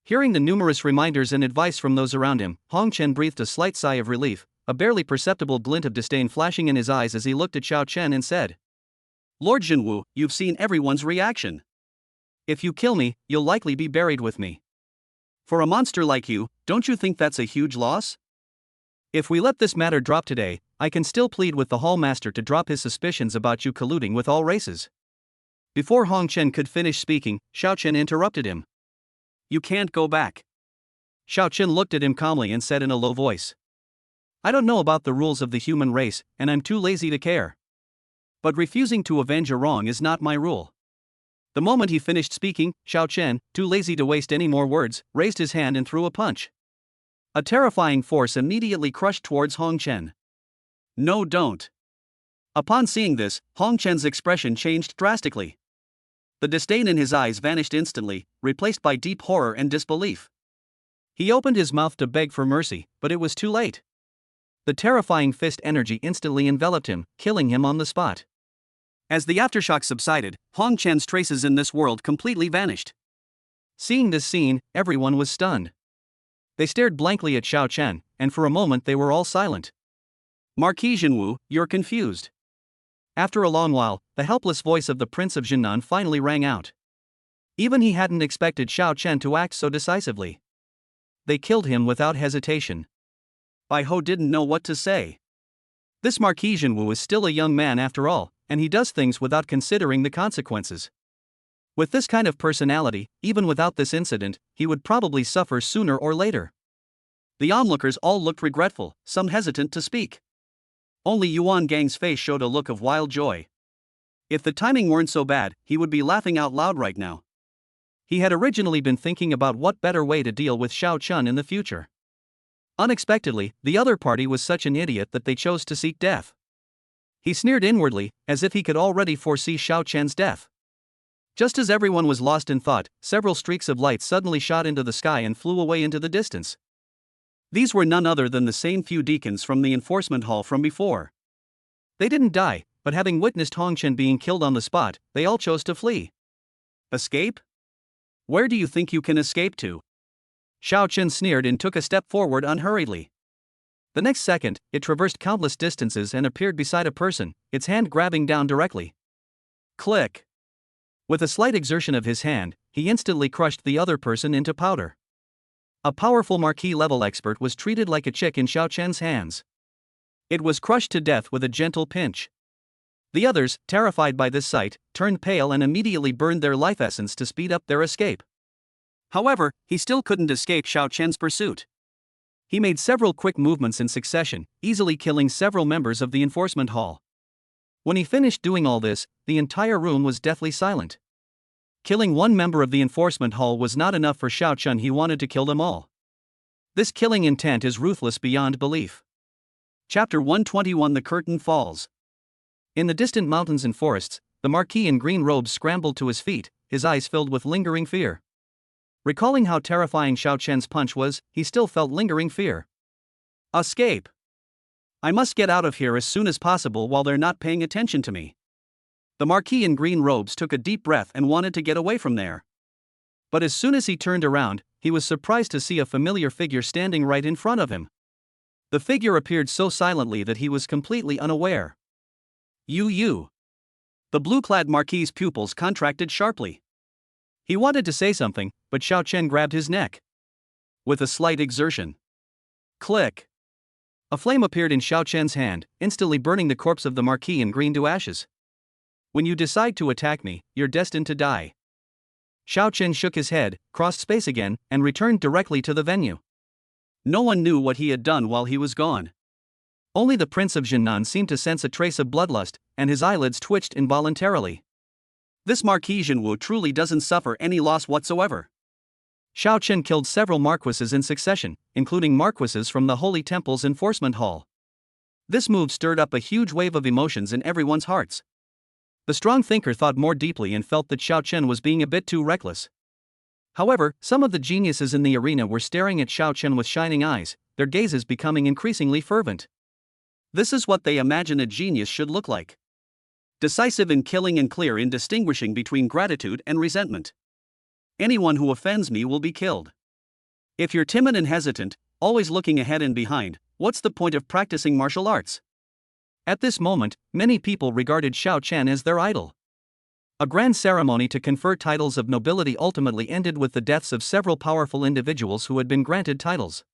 Hearing the numerous reminders and advice from those around him, Hong Chen breathed a slight sigh of relief, a barely perceptible glint of disdain flashing in his eyes as he looked at Xiao Chen and said, Lord Jinwu, you've seen everyone's reaction. If you kill me, you'll likely be buried with me. For a monster like you, don't you think that's a huge loss? If we let this matter drop today, I can still plead with the Hall Master to drop his suspicions about you colluding with all races. Before Hong Chen could finish speaking, Xiao Chen interrupted him. You can't go back. Xiao Chen looked at him calmly and said in a low voice. I don't know about the rules of the human race, and I'm too lazy to care. But refusing to avenge a wrong is not my rule. The moment he finished speaking, Xiao Chen, too lazy to waste any more words, raised his hand and threw a punch. A terrifying force immediately crushed towards Hong Chen. No, don't. Upon seeing this, Hong Chen's expression changed drastically. The disdain in his eyes vanished instantly, replaced by deep horror and disbelief. He opened his mouth to beg for mercy, but it was too late. The terrifying fist energy instantly enveloped him, killing him on the spot. As the aftershock subsided, Hong Chen's traces in this world completely vanished. Seeing this scene, everyone was stunned. They stared blankly at Xiao Chen, and for a moment they were all silent. Marquis Jinwu, you're confused. After a long while, the helpless voice of the Prince of Jinnan finally rang out. Even he hadn't expected Xiao Chen to act so decisively. They killed him without hesitation. Bai Ho didn't know what to say. This Marquis Jinwu is still a young man after all, and he does things without considering the consequences. With this kind of personality, even without this incident, he would probably suffer sooner or later. The onlookers all looked regretful, some hesitant to speak. Only Yuan Gang's face showed a look of wild joy. If the timing weren't so bad, he would be laughing out loud right now. He had originally been thinking about what better way to deal with Xiao Chen in the future. Unexpectedly, the other party was such an idiot that they chose to seek death. He sneered inwardly, as if he could already foresee Xiao Chen's death. Just as everyone was lost in thought, several streaks of light suddenly shot into the sky and flew away into the distance. These were none other than the same few deacons from the enforcement hall from before. They didn't die, but having witnessed Hong Chen being killed on the spot, they all chose to flee. Escape? Where do you think you can escape to? Xiao Chen sneered and took a step forward unhurriedly. The next second, it traversed countless distances and appeared beside a person, its hand grabbing down directly. Click. With a slight exertion of his hand, he instantly crushed the other person into powder. A powerful marquis-level expert was treated like a chick in Xiao Chen's hands. It was crushed to death with a gentle pinch. The others, terrified by this sight, turned pale and immediately burned their life essence to speed up their escape. However, he still couldn't escape Xiao Chen's pursuit. He made several quick movements in succession, easily killing several members of the enforcement hall. When he finished doing all this, the entire room was deathly silent. Killing one member of the enforcement hall was not enough for Xiao Chen, he wanted to kill them all. This killing intent is ruthless beyond belief. Chapter 121 The Curtain Falls. In the distant mountains and forests, the Marquis in green robes scrambled to his feet, his eyes filled with lingering fear. Recalling how terrifying Xiao Chen's punch was, he still felt lingering fear. Escape! I must get out of here as soon as possible while they're not paying attention to me. The Marquis in green robes took a deep breath and wanted to get away from there. But as soon as he turned around, he was surprised to see a familiar figure standing right in front of him. The figure appeared so silently that he was completely unaware. You. The blue-clad Marquis's pupils contracted sharply. He wanted to say something, but Xiao Chen grabbed his neck. With a slight exertion. Click. A flame appeared in Xiao Chen's hand, instantly burning the corpse of the Marquis in green to ashes. When you decide to attack me, you're destined to die. Xiao Chen shook his head, crossed space again, and returned directly to the venue. No one knew what he had done while he was gone. Only the Prince of Jinnan seemed to sense a trace of bloodlust, and his eyelids twitched involuntarily. This Marquis Jinwu truly doesn't suffer any loss whatsoever. Xiao Chen killed several marquises in succession, including marquises from the Holy Temple's enforcement hall. This move stirred up a huge wave of emotions in everyone's hearts. The strong thinker thought more deeply and felt that Xiao Chen was being a bit too reckless. However, some of the geniuses in the arena were staring at Xiao Chen with shining eyes, their gazes becoming increasingly fervent. This is what they imagine a genius should look like. Decisive in killing and clear in distinguishing between gratitude and resentment. Anyone who offends me will be killed. If you're timid and hesitant, always looking ahead and behind, what's the point of practicing martial arts? At this moment, many people regarded Xiao Chen as their idol. A grand ceremony to confer titles of nobility ultimately ended with the deaths of several powerful individuals who had been granted titles.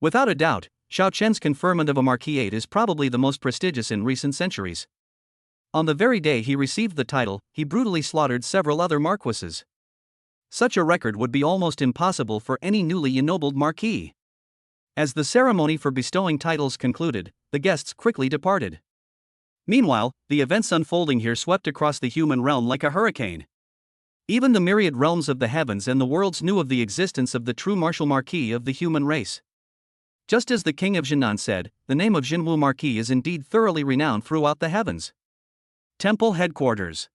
Without a doubt, Xiao Chen's conferment of a marquisate is probably the most prestigious in recent centuries. On the very day he received the title, he brutally slaughtered several other marquises. Such a record would be almost impossible for any newly ennobled marquis. As the ceremony for bestowing titles concluded, the guests quickly departed. Meanwhile, the events unfolding here swept across the human realm like a hurricane. Even the myriad realms of the heavens and the worlds knew of the existence of the true martial marquis of the human race. Just as the king of Jinnan said, the name of Jinwu Marquis is indeed thoroughly renowned throughout the heavens. Temple headquarters.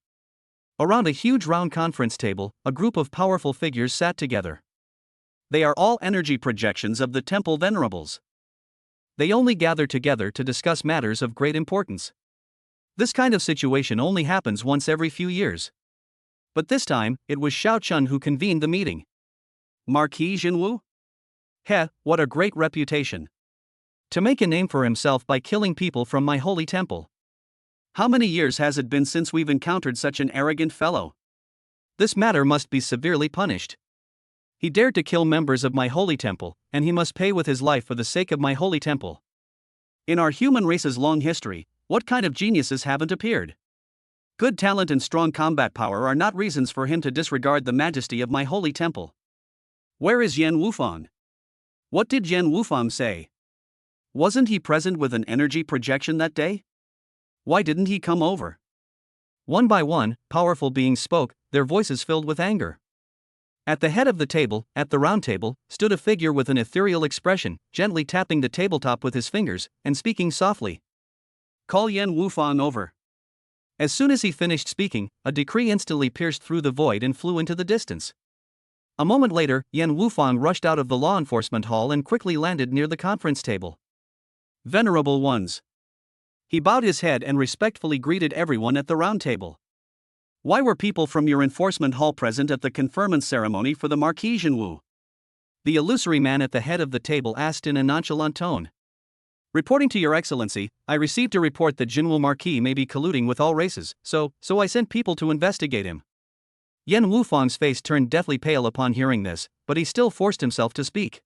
Around a huge round conference table, a group of powerful figures sat together. They are all energy projections of the temple venerables. They only gather together to discuss matters of great importance. This kind of situation only happens once every few years. But this time, it was Xiao Chen who convened the meeting. Marquis Jinwu? Heh, what a great reputation. To make a name for himself by killing people from my holy temple. How many years has it been since we've encountered such an arrogant fellow? This matter must be severely punished. He dared to kill members of my holy temple, and he must pay with his life for the sake of my holy temple. In our human race's long history, what kind of geniuses haven't appeared? Good talent and strong combat power are not reasons for him to disregard the majesty of my holy temple. Where is Yan Wufang? What did Yan Wufang say? Wasn't he present with an energy projection that day? Why didn't he come over? One by one, powerful beings spoke, their voices filled with anger. At the head of the table, at the round table, stood a figure with an ethereal expression, gently tapping the tabletop with his fingers, and speaking softly. Call Yan Wufang over. As soon as he finished speaking, a decree instantly pierced through the void and flew into the distance. A moment later, Yan Wufang rushed out of the law enforcement hall and quickly landed near the conference table. Venerable ones. He bowed his head and respectfully greeted everyone at the round table. Why were people from your enforcement hall present at the conferment ceremony for the Marquis Jinwu? The illusory man at the head of the table asked in a nonchalant tone. Reporting to your excellency, I received a report that Jinwu Marquis may be colluding with all races, so I sent people to investigate him. Yan Wufang's face turned deathly pale upon hearing this, but he still forced himself to speak.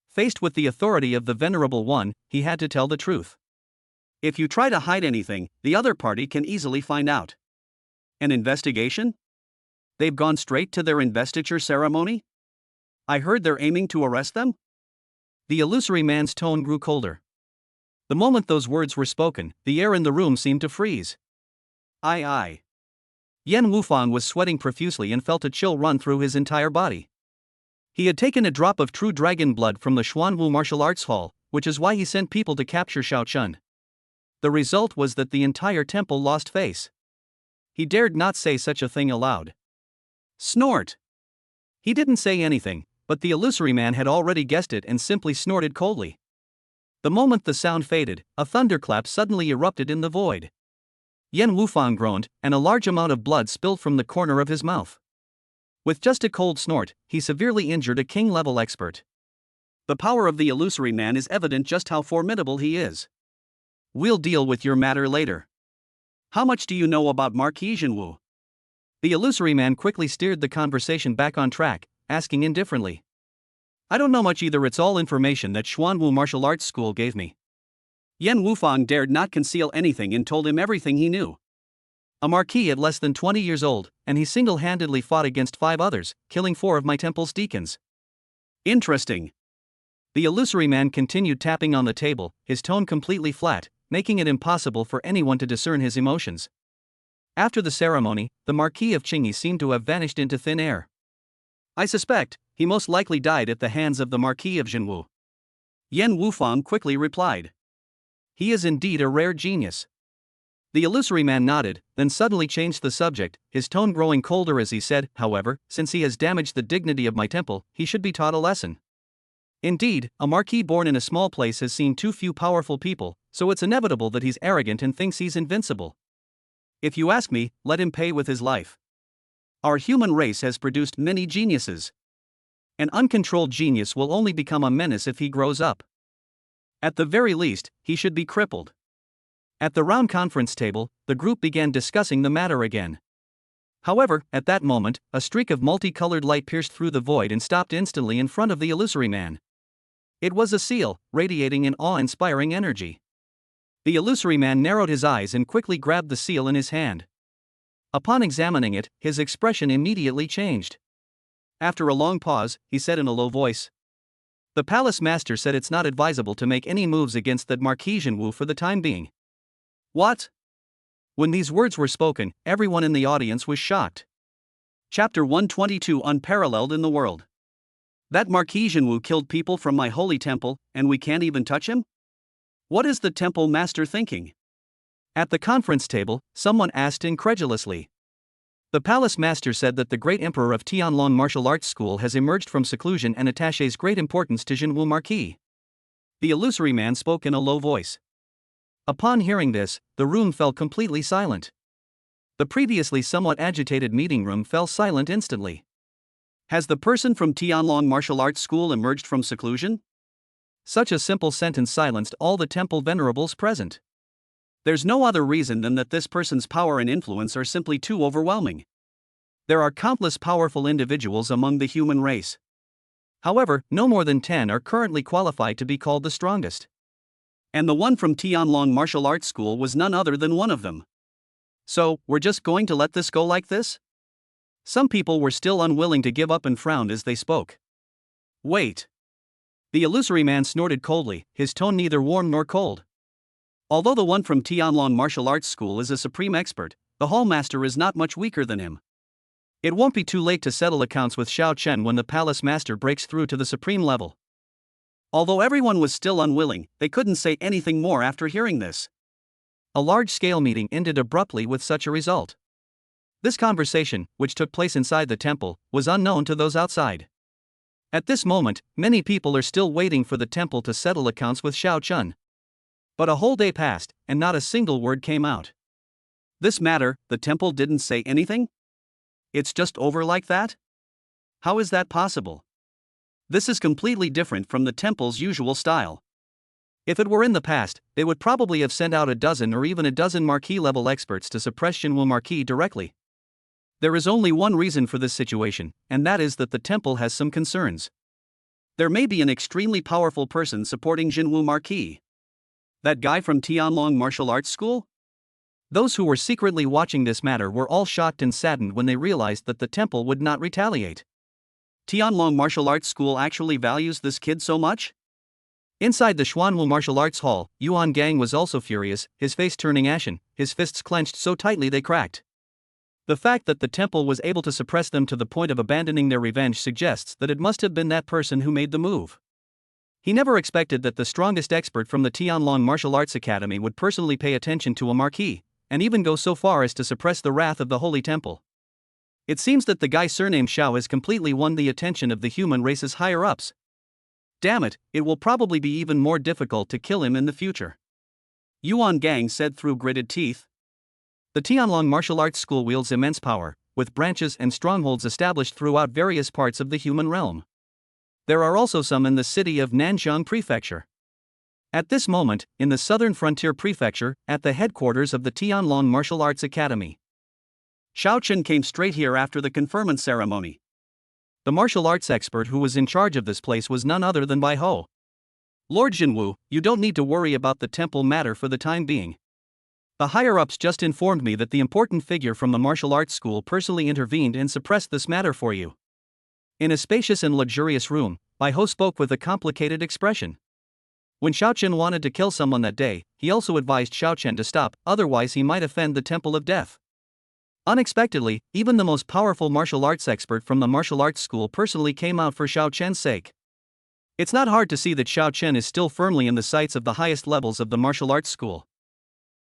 Faced with the authority of the Venerable One, he had to tell the truth. If you try to hide anything, the other party can easily find out. An investigation? They've gone straight to their investiture ceremony? I heard they're aiming to arrest them? The illusory man's tone grew colder. The moment those words were spoken, the air in the room seemed to freeze. Aye. Yan Wufang was sweating profusely and felt a chill run through his entire body. He had taken a drop of true dragon blood from the Xuanwu martial arts hall, which is why he sent people to capture Shao Chun. The result was that the entire temple lost face. He dared not say such a thing aloud. Snort! He didn't say anything, but the illusory man had already guessed it and simply snorted coldly. The moment the sound faded, a thunderclap suddenly erupted in the void. Yan Wufang groaned, and a large amount of blood spilled from the corner of his mouth. With just a cold snort, he severely injured a king-level expert. The power of the illusory man is evident just how formidable he is. We'll deal with your matter later. How much do you know about Marquis Jinwu? The illusory man quickly steered the conversation back on track, asking indifferently. I don't know much either, it's all information that Xuanwu Martial Arts School gave me. Yan Wufang dared not conceal anything and told him everything he knew. A marquis at less than 20 years old, and he single-handedly fought against 5 others, killing 4 of my temple's deacons. Interesting. The illusory man continued tapping on the table, his tone completely flat, making it impossible for anyone to discern his emotions. After the ceremony, the Marquis of Qingyi seemed to have vanished into thin air. I suspect he most likely died at the hands of the Marquis of Jinwu. Yan Wufang quickly replied. He is indeed a rare genius. The illusory man nodded, then suddenly changed the subject, his tone growing colder as he said, however, since he has damaged the dignity of my temple, he should be taught a lesson. Indeed, a marquis born in a small place has seen too few powerful people, so it's inevitable that he's arrogant and thinks he's invincible. If you ask me, let him pay with his life. Our human race has produced many geniuses. An uncontrolled genius will only become a menace if he grows up. At the very least, he should be crippled. At the round conference table, the group began discussing the matter again. However, at that moment, a streak of multicolored light pierced through the void and stopped instantly in front of the illusory man. It was a seal, radiating an awe-inspiring energy. The illusory man narrowed his eyes and quickly grabbed the seal in his hand. Upon examining it, his expression immediately changed. After a long pause, he said in a low voice, "The palace master said it's not advisable to make any moves against that Marquis Jinwu for the time being." What? When these words were spoken, everyone in the audience was shocked. Chapter 122 Unparalleled in the world. That Marquis Jinwu killed people from my holy temple, and we can't even touch him? What is the temple master thinking? At the conference table, someone asked incredulously. The palace master said that the great emperor of Tianlong Martial Arts School has emerged from seclusion and attaches great importance to Jinwu Marquis. The illusory man spoke in a low voice. Upon hearing this, the room fell completely silent. The previously somewhat agitated meeting room fell silent instantly. Has the person from Tianlong martial arts school emerged from seclusion? Such a simple sentence silenced all the temple venerables present. There's no other reason than that this person's power and influence are simply too overwhelming. There are countless powerful individuals among the human race. However, no more than 10 are currently qualified to be called the strongest. And the one from Tianlong martial arts school was none other than one of them. So, we're just going to let this go like this? Some people were still unwilling to give up and frowned as they spoke. Wait. The illusory man snorted coldly, his tone neither warm nor cold. Although the one from Tianlong martial arts school is a supreme expert, the hall master is not much weaker than him. It won't be too late to settle accounts with Xiao Chen when the palace master breaks through to the supreme level. Although everyone was still unwilling, they couldn't say anything more after hearing this. A large-scale meeting ended abruptly with such a result. This conversation, which took place inside the temple, was unknown to those outside. At this moment, many people are still waiting for the temple to settle accounts with Xiao Chen. But a whole day passed, and not a single word came out. This matter, the temple didn't say anything? It's just over like that? How is that possible? This is completely different from the temple's usual style. If it were in the past, they would probably have sent out a dozen or even a dozen marquis-level experts to suppress Xinwu Marquis directly. There is only one reason for this situation, and that is that the temple has some concerns. There may be an extremely powerful person supporting Xinwu Marquis. That guy from Tianlong martial arts school? Those who were secretly watching this matter were all shocked and saddened when they realized that the temple would not retaliate. Tianlong martial arts school actually values this kid so much? Inside the Xuanwu martial arts hall, Yuan Gang was also furious, his face turning ashen, his fists clenched so tightly they cracked. The fact that the temple was able to suppress them to the point of abandoning their revenge suggests that it must have been that person who made the move. He never expected that the strongest expert from the Tianlong Martial Arts Academy would personally pay attention to a marquis, and even go so far as to suppress the wrath of the Holy Temple. It seems that the guy surnamed Xiao has completely won the attention of the human race's higher-ups. Damn it, it will probably be even more difficult to kill him in the future. Yuan Gang said through gritted teeth. The Tianlong Martial Arts School wields immense power, with branches and strongholds established throughout various parts of the human realm. There are also some in the city of Nanjiang Prefecture. At this moment, in the southern frontier prefecture, at the headquarters of the Tianlong Martial Arts Academy. Xiao Chen came straight here after the conferment ceremony. The martial arts expert who was in charge of this place was none other than Bai Ho. Lord Xinwu, you don't need to worry about the temple matter for the time being. The higher-ups just informed me that the important figure from the martial arts school personally intervened and suppressed this matter for you. In a spacious and luxurious room, Bai Ho spoke with a complicated expression. When Xiao Chen wanted to kill someone that day, he also advised Xiao Chen to stop, otherwise he might offend the Temple of Death. Unexpectedly, even the most powerful martial arts expert from the martial arts school personally came out for Xiao Chen's sake. It's not hard to see that Xiao Chen is still firmly in the sights of the highest levels of the martial arts school.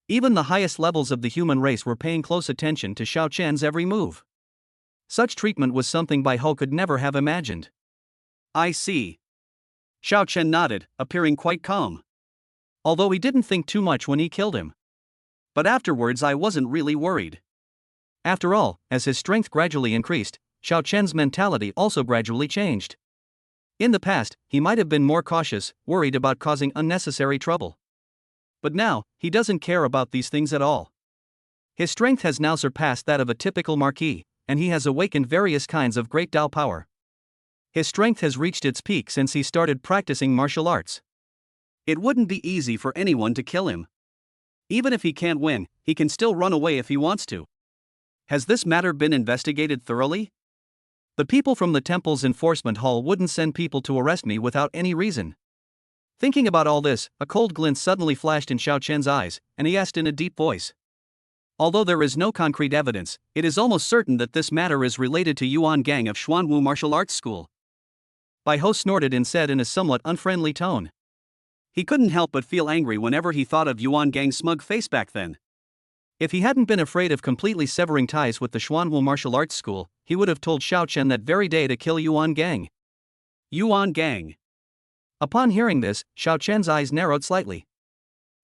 Even the highest levels of the human race were paying close attention to Xiao Chen's every move. Such treatment was something Bai Ho could never have imagined. I see. Xiao Chen nodded, appearing quite calm. Although he didn't think too much when he killed him. But afterwards I wasn't really worried. After all, as his strength gradually increased, Xiao Chen's mentality also gradually changed. In the past, he might have been more cautious, worried about causing unnecessary trouble. But now, he doesn't care about these things at all. His strength has now surpassed that of a typical marquis, and he has awakened various kinds of great Dao power. His strength has reached its peak since he started practicing martial arts. It wouldn't be easy for anyone to kill him. Even if he can't win, he can still run away if he wants to. Has this matter been investigated thoroughly? The people from the temple's enforcement hall wouldn't send people to arrest me without any reason. Thinking about all this, a cold glint suddenly flashed in Xiao Chen's eyes, and he asked in a deep voice. Although there is no concrete evidence, it is almost certain that this matter is related to Yuan Gang of Xuanwu Martial Arts School. Bai Ho snorted and said in a somewhat unfriendly tone. He couldn't help but feel angry whenever he thought of Yuan Gang's smug face back then. If he hadn't been afraid of completely severing ties with the Xuanwu Martial Arts School, he would have told Xiao Chen that very day to kill Yuan Gang. Yuan Gang. Upon hearing this, Xiao Chen's eyes narrowed slightly.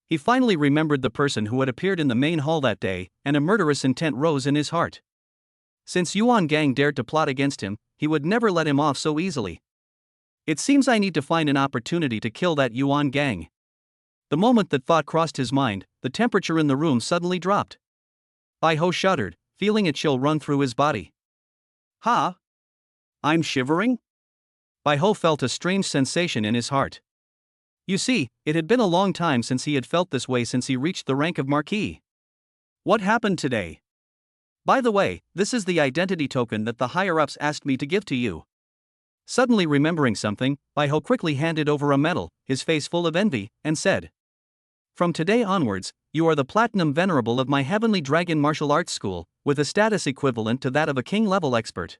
He finally remembered the person who had appeared in the main hall that day, and a murderous intent rose in his heart. Since Yuan Gang dared to plot against him, he would never let him off so easily. It seems I need to find an opportunity to kill that Yuan gang. The moment that thought crossed his mind, the temperature in the room suddenly dropped. Bai Ho shuddered, feeling a chill run through his body. Ha! I'm shivering? Bai Ho felt a strange sensation in his heart. You see, it had been a long time since he had felt this way since he reached the rank of Marquis. What happened today? By the way, this is the identity token that the higher-ups asked me to give to you. Suddenly remembering something, Bai Ho quickly handed over a medal, his face full of envy, and said, From today onwards, you are the Platinum Venerable of my Heavenly Dragon Martial Arts School, with a status equivalent to that of a king-level expert.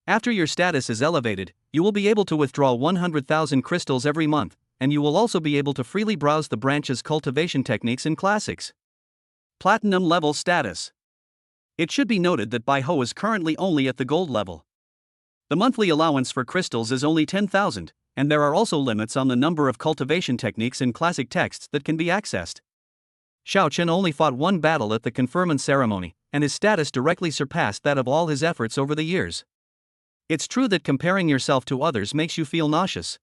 After your status is elevated, you will be able to withdraw 100,000 crystals every month, and you will also be able to freely browse the branch's cultivation techniques and classics. Platinum level status. It should be noted that Bai Ho is currently only at the gold level. The monthly allowance for crystals is only 10,000, and there are also limits on the number of cultivation techniques and classic texts that can be accessed. Xiao Chen only fought one battle at the conferment ceremony, and his status directly surpassed that of all his efforts over the years. It's true that comparing yourself to others makes you feel nauseous.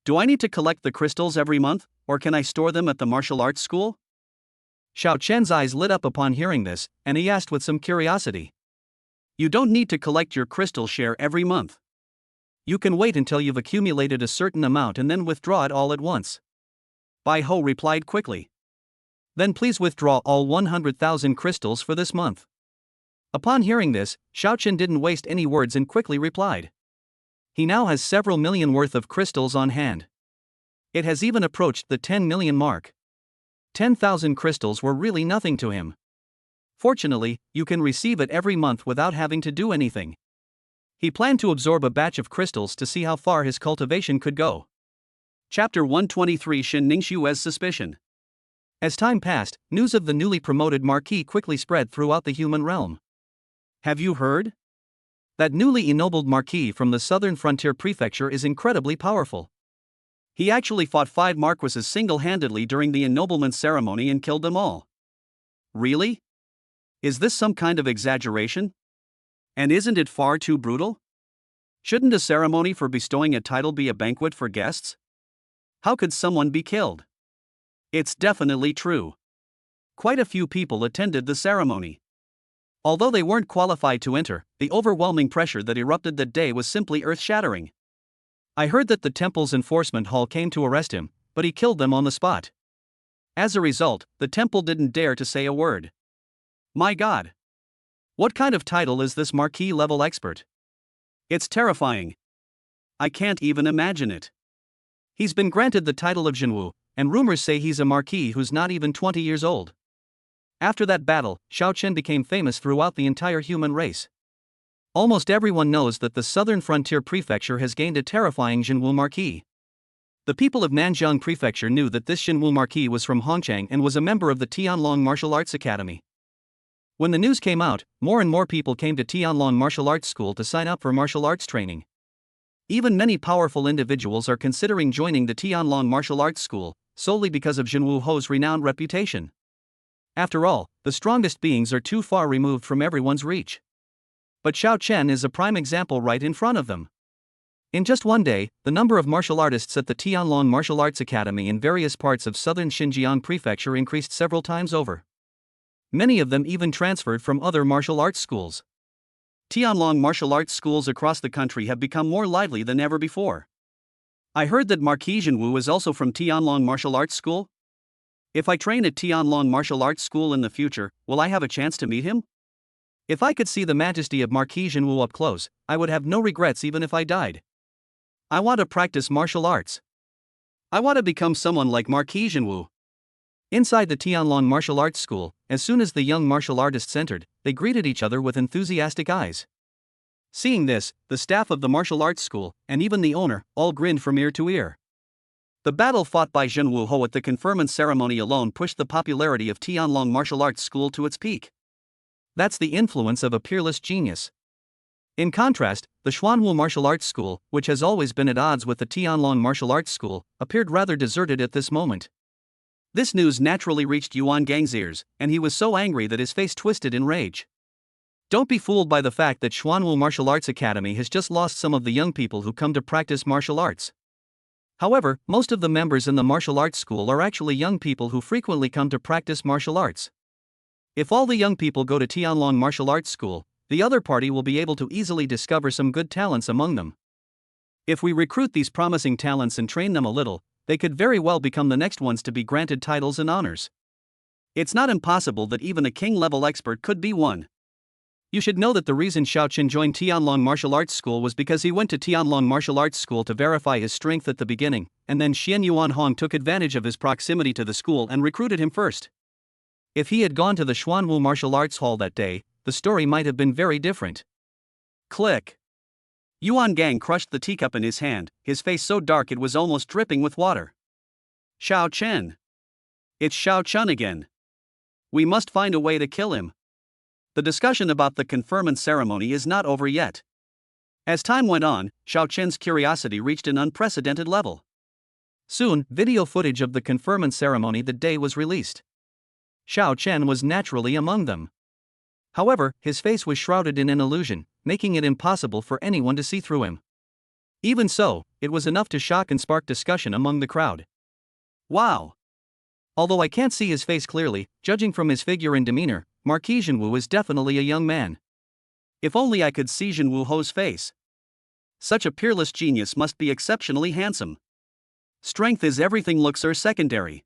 Do I need to collect the crystals every month, or can I store them at the martial arts school? Xiao Chen's eyes lit up upon hearing this, and he asked with some curiosity. You don't need to collect your crystal share every month. You can wait until you've accumulated a certain amount and then withdraw it all at once. Bai Ho replied quickly. Then please withdraw all 100,000 crystals for this month. Upon hearing this, Xiao Chen didn't waste any words and quickly replied. He now has several million worth of crystals on hand. It has even approached the 10 million mark. 10,000 crystals were really nothing to him. Fortunately, you can receive it every month without having to do anything. He planned to absorb a batch of crystals to see how far his cultivation could go. Chapter 123 Shin Ningxue's Suspicion. As time passed, news of the newly promoted Marquis quickly spread throughout the human realm. Have you heard? That newly ennobled Marquis from the southern frontier prefecture is incredibly powerful. He actually fought 5 marquises single-handedly during the ennoblement ceremony and killed them all. Really? Is this some kind of exaggeration? And isn't it far too brutal? Shouldn't a ceremony for bestowing a title be a banquet for guests? How could someone be killed? It's definitely true. Quite a few people attended the ceremony. Although they weren't qualified to enter, the overwhelming pressure that erupted that day was simply earth-shattering. I heard that the temple's enforcement hall came to arrest him, but he killed them on the spot. As a result, the temple didn't dare to say a word. My God! What kind of title is this Marquis-level expert? It's terrifying. I can't even imagine it. He's been granted the title of Jinwu, and rumors say he's a Marquis who's not even 20 years old. After that battle, Xiao Chen became famous throughout the entire human race. Almost everyone knows that the southern frontier prefecture has gained a terrifying Jinwu Marquis. The people of Nanjiang Prefecture knew that this Jinwu Marquis was from Hongqiang and was a member of the Tianlong Martial Arts Academy. When the news came out, more and more people came to Tianlong Martial Arts School to sign up for martial arts training. Even many powerful individuals are considering joining the Tianlong Martial Arts School, solely because of Jinwu Ho's renowned reputation. After all, the strongest beings are too far removed from everyone's reach. But Xiao Chen is a prime example right in front of them. In just one day, the number of martial artists at the Tianlong Martial Arts Academy in various parts of southern Xinjiang Prefecture increased several times over. Many of them even transferred from other martial arts schools. Tianlong martial arts schools across the country have become more lively than ever before. I heard that Marquis Jinwu is also from Tianlong Martial Arts School. If I train at Tianlong Martial Arts School in the future, will I have a chance to meet him? If I could see the majesty of Marquis Jinwu up close, I would have no regrets even if I died. I want to practice martial arts. I want to become someone like Marquis Jinwu. Inside the Tianlong Martial Arts School, as soon as the young martial artists entered, they greeted each other with enthusiastic eyes. Seeing this, the staff of the martial arts school, and even the owner, all grinned from ear to ear. The battle fought by Jinwu Ho at the conferment ceremony alone pushed the popularity of Tianlong Martial Arts School to its peak. That's the influence of a peerless genius. In contrast, the Xuanwu Martial Arts School, which has always been at odds with the Tianlong Martial Arts School, appeared rather deserted at this moment. This news naturally reached Yuan Gang's ears, and he was so angry that his face twisted in rage. Don't be fooled by the fact that Xuanwu Martial Arts Academy has just lost some of the young people who come to practice martial arts. However, most of the members in the martial arts school are actually young people who frequently come to practice martial arts. If all the young people go to Tianlong Martial Arts School, the other party will be able to easily discover some good talents among them. If we recruit these promising talents and train them a little, they could very well become the next ones to be granted titles and honors. It's not impossible that even a king-level expert could be one. You should know that the reason Xiao Chen joined Tianlong Martial Arts School was because he went to Tianlong Martial Arts School to verify his strength at the beginning, and then Xian Yuanhong took advantage of his proximity to the school and recruited him first. If he had gone to the Xuanwu Martial Arts Hall that day, the story might have been very different. Click. Yuan Gang crushed the teacup in his hand, his face so dark it was almost dripping with water. Xiao Chen. It's Xiao Chen again. We must find a way to kill him. The discussion about the conferment ceremony is not over yet. As time went on, Xiao Chen's curiosity reached an unprecedented level. Soon, video footage of the conferment ceremony that day was released. Xiao Chen was naturally among them. However, his face was shrouded in an illusion, making it impossible for anyone to see through him. Even so, it was enough to shock and spark discussion among the crowd. Wow! Although I can't see his face clearly, judging from his figure and demeanor, Marquis Zhenwu is definitely a young man. If only I could see Zhenwu Ho's face. Such a peerless genius must be exceptionally handsome. Strength is everything, looks are secondary.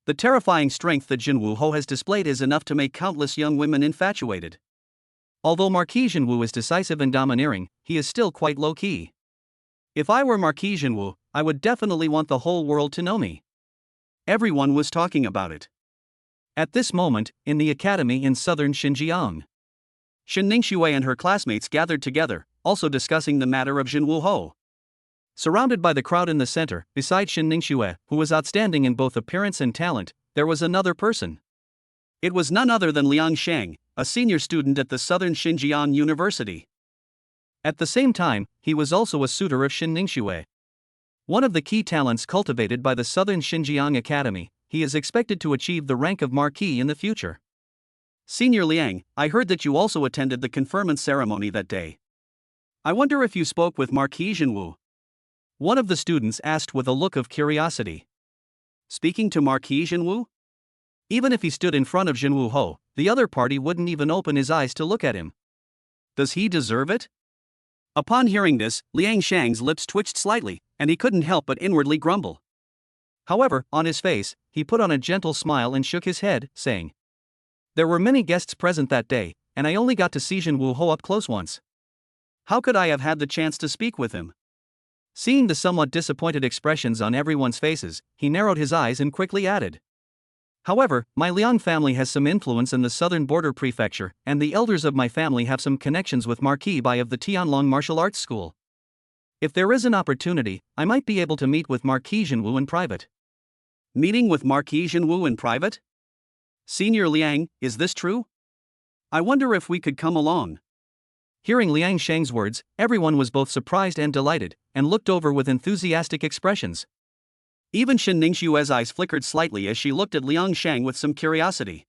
The terrifying strength that Zhenwu Ho has displayed is enough to make countless young women infatuated. Although Marquis Zhenwu is decisive and domineering, he is still quite low-key. If I were Marquis Zhenwu, I would definitely want the whole world to know me. Everyone was talking about it. At this moment, in the academy in southern Xinjiang, Shen Ningxue and her classmates gathered together, also discussing the matter of Zhenwu Ho. Surrounded by the crowd in the center, besides Shen Ningxue, who was outstanding in both appearance and talent, there was another person. It was none other than Liang Shang, a senior student at the Southern Xinjiang University. At the same time, he was also a suitor of Shen Ningxue. One of the key talents cultivated by the Southern Xinjiang Academy, he is expected to achieve the rank of Marquis in the future. Senior Liang, I heard that you also attended the conferment ceremony that day. I wonder if you spoke with Marquis Zhenwu. One of the students asked with a look of curiosity. Speaking to Marquis Zhenwu? Even if he stood in front of Zhenwu Ho, the other party wouldn't even open his eyes to look at him. Does he deserve it? Upon hearing this, Liang Shang's lips twitched slightly, and he couldn't help but inwardly grumble. However, on his face, he put on a gentle smile and shook his head, saying, "There were many guests present that day, and I only got to see Zhenwu Ho up close once. How could I have had the chance to speak with him?" Seeing the somewhat disappointed expressions on everyone's faces, he narrowed his eyes and quickly added, "However, my Liang family has some influence in the southern border prefecture, and the elders of my family have some connections with Marquis Bai of the Tianlong Martial Arts School. If there is an opportunity, I might be able to meet with Marquis Zhenwu in private." Meeting with Marquis Zhenwu in private? Senior Liang, is this true? I wonder if we could come along. Hearing Liang Shang's words, everyone was both surprised and delighted, and looked over with enthusiastic expressions. Even Shen Ningxue's eyes flickered slightly as she looked at Liang Shang with some curiosity.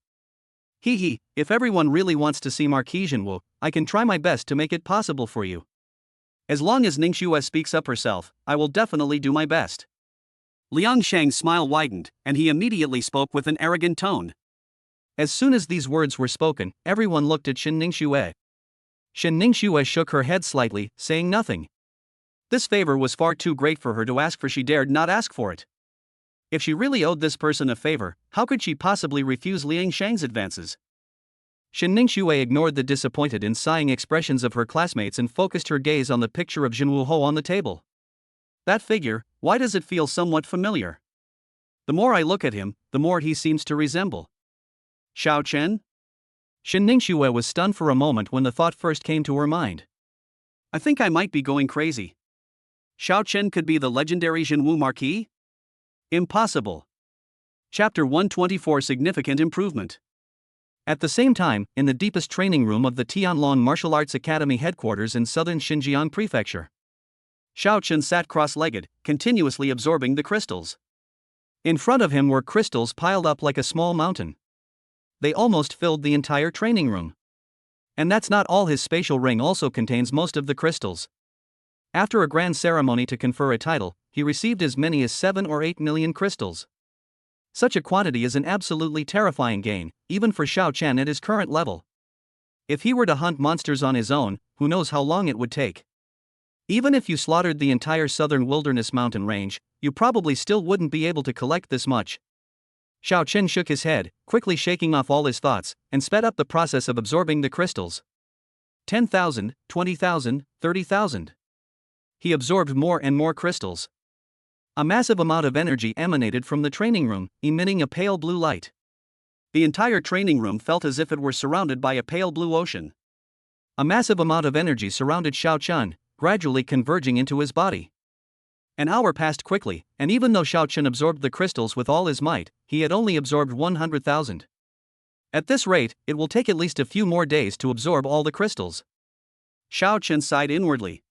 Hee, if everyone really wants to see Marquis Zhenwu, I can try my best to make it possible for you. As long as Ningxue speaks up herself, I will definitely do my best. Liang Shang's smile widened, and he immediately spoke with an arrogant tone. As soon as these words were spoken, everyone looked at Shen Ningxue. Shen Ningxue shook her head slightly, saying nothing. This favor was far too great for her to ask, for she dared not ask for it. If she really owed this person a favor, how could she possibly refuse Liang Shang's advances? Shen Ningxue ignored the disappointed and sighing expressions of her classmates and focused her gaze on the picture of Zhenwu Ho on the table. That figure, why does it feel somewhat familiar? The more I look at him, the more he seems to resemble Xiao Chen? Shen Ningxue was stunned for a moment when the thought first came to her mind. I think I might be going crazy. Xiao Chen could be the legendary Zhenwu Marquis? Impossible. Chapter 124 Significant Improvement. At the same time, in the deepest training room of the Tianlong Martial Arts Academy headquarters in southern Xinjiang Prefecture, Xiao Chen sat cross-legged, continuously absorbing the crystals. In front of him were crystals piled up like a small mountain. They almost filled the entire training room. And that's not all, his spatial ring also contains most of the crystals. After a grand ceremony to confer a title, he received as many as 7 or 8 million crystals. Such a quantity is an absolutely terrifying gain, even for Xiao Chen at his current level. If he were to hunt monsters on his own, who knows how long it would take. Even if you slaughtered the entire southern wilderness mountain range, you probably still wouldn't be able to collect this much. Xiao Chen shook his head, quickly shaking off all his thoughts, and sped up the process of absorbing the crystals. 10,000, 20,000, 30,000. He absorbed more and more crystals. A massive amount of energy emanated from the training room, emitting a pale blue light. The entire training room felt as if it were surrounded by a pale blue ocean. A massive amount of energy surrounded Xiao Chen, gradually converging into his body. An hour passed quickly, and even though Xiao Chen absorbed the crystals with all his might, he had only absorbed 100,000. At this rate, it will take at least a few more days to absorb all the crystals. Xiao Chen sighed inwardly.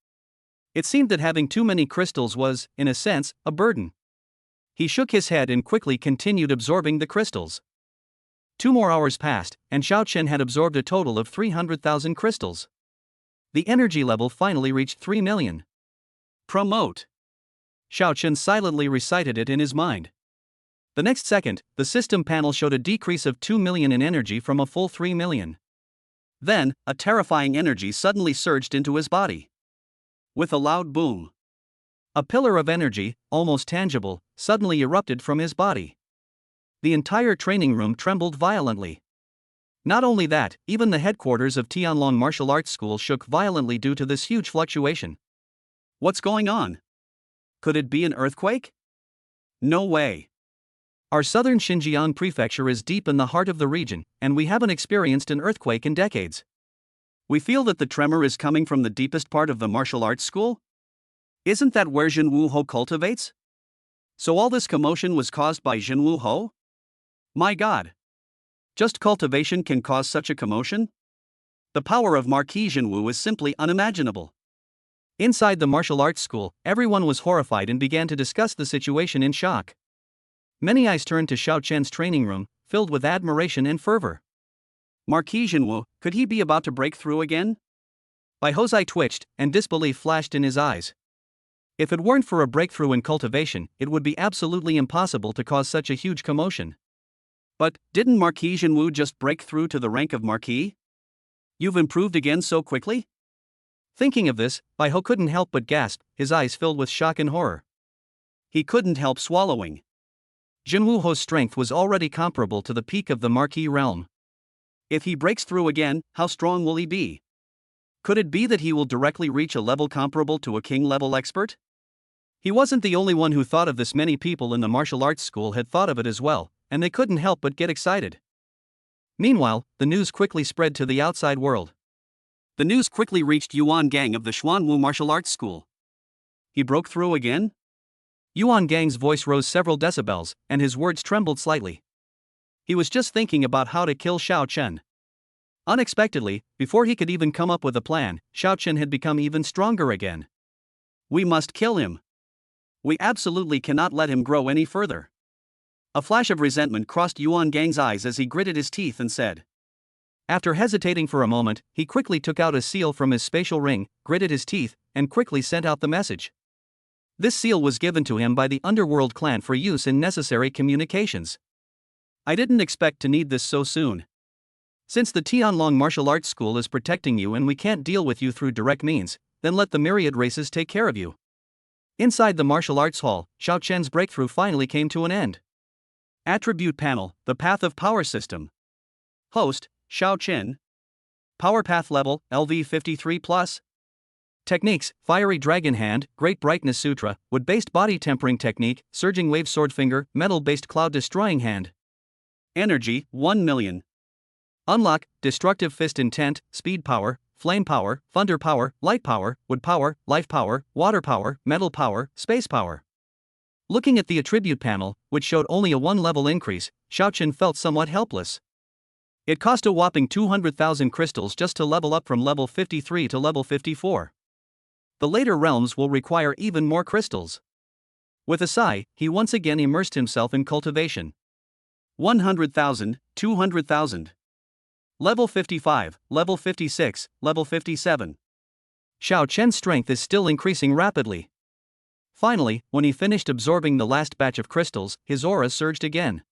It seemed that having too many crystals was, in a sense, a burden. He shook his head and quickly continued absorbing the crystals. 2 more hours passed, and Xiao Chen had absorbed a total of 300,000 crystals. The energy level finally reached 3 million. Promote. Xiao Chen silently recited it in his mind. The next second, the system panel showed a decrease of 2 million in energy from a full 3 million. Then, a terrifying energy suddenly surged into his body. With a loud boom, a pillar of energy, almost tangible, suddenly erupted from his body. The entire training room trembled violently. Not only that, even the headquarters of Tianlong Martial Arts School shook violently due to this huge fluctuation. What's going on? Could it be an earthquake? No way. Our southern Xinjiang prefecture is deep in the heart of the region, and we haven't experienced an earthquake in decades. We feel that the tremor is coming from the deepest part of the martial arts school? Isn't that where Jinwu Ho cultivates? So all this commotion was caused by Jinwu Ho? My god. Just cultivation can cause such a commotion? The power of Marquis Jinwu is simply unimaginable. Inside the martial arts school, everyone was horrified and began to discuss the situation in shock. Many eyes turned to Xiao Chen's training room, filled with admiration and fervor. Marquis Jinwu, could he be about to break through again? Bai Hozai twitched, and disbelief flashed in his eyes. If it weren't for a breakthrough in cultivation, it would be absolutely impossible to cause such a huge commotion. But, didn't Marquis Jinwu just break through to the rank of Marquis? You've improved again so quickly? Thinking of this, Bai Ho couldn't help but gasp, his eyes filled with shock and horror. He couldn't help swallowing. Jinwu Ho's strength was already comparable to the peak of the Marquis realm. If he breaks through again, how strong will he be? Could it be that he will directly reach a level comparable to a king-level expert? He wasn't the only one who thought of this. Many people in the martial arts school had thought of it as well, and they couldn't help but get excited. Meanwhile, the news quickly spread to the outside world. The news quickly reached Yuan Gang of the Xuanwu Martial Arts School. He broke through again? Yuan Gang's voice rose several decibels, and his words trembled slightly. He was just thinking about how to kill Xiao Chen. Unexpectedly, before he could even come up with a plan, Xiao Chen had become even stronger again. We must kill him. We absolutely cannot let him grow any further. A flash of resentment crossed Yuan Gang's eyes as he gritted his teeth and said. After hesitating for a moment, he quickly took out a seal from his spatial ring, gritted his teeth, and quickly sent out the message. This seal was given to him by the Underworld clan for use in necessary communications. I didn't expect to need this so soon. Since the Tianlong Martial Arts School is protecting you and we can't deal with you through direct means, then let the myriad races take care of you. Inside the martial arts hall, Xiao Chen's breakthrough finally came to an end. Attribute panel, the path of power system. Host, Xiao Chen. Power path level, LV53+. Techniques, Fiery Dragon Hand, Great Brightness Sutra, Wood-based Body Tempering Technique, Surging Wave Sword Finger, Metal-based Cloud Destroying Hand. Energy, 1 million. Unlock, Destructive Fist Intent, Speed Power, Flame Power, Thunder Power, Light Power, Wood Power, Life Power, Water Power, Metal Power, Space Power. Looking at the attribute panel, which showed only a 1-level increase, Xiao Chen felt somewhat helpless. It cost a whopping 200,000 crystals just to level up from level 53 to level 54. The later realms will require even more crystals. With a sigh, he once again immersed himself in cultivation. 100,000, 200,000. Level 55, level 56, level 57. Xiao Chen's strength is still increasing rapidly. Finally, when he finished absorbing the last batch of crystals, his aura surged again.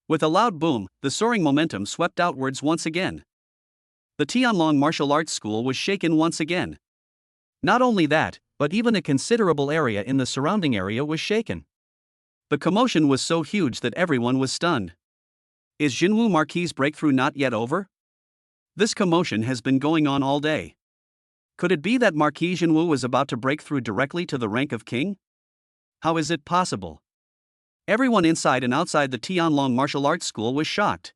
With a loud boom, the soaring momentum swept outwards once again. The Tianlong martial arts school was shaken once again. Not only that, but even a considerable area in the surrounding area was shaken. The commotion was so huge that everyone was stunned. Is Jinwu Marquis' breakthrough not yet over? This commotion has been going on all day. Could it be that Marquis Jinwu was about to break through directly to the rank of king? How is it possible? Everyone inside and outside the Tianlong martial arts school was shocked.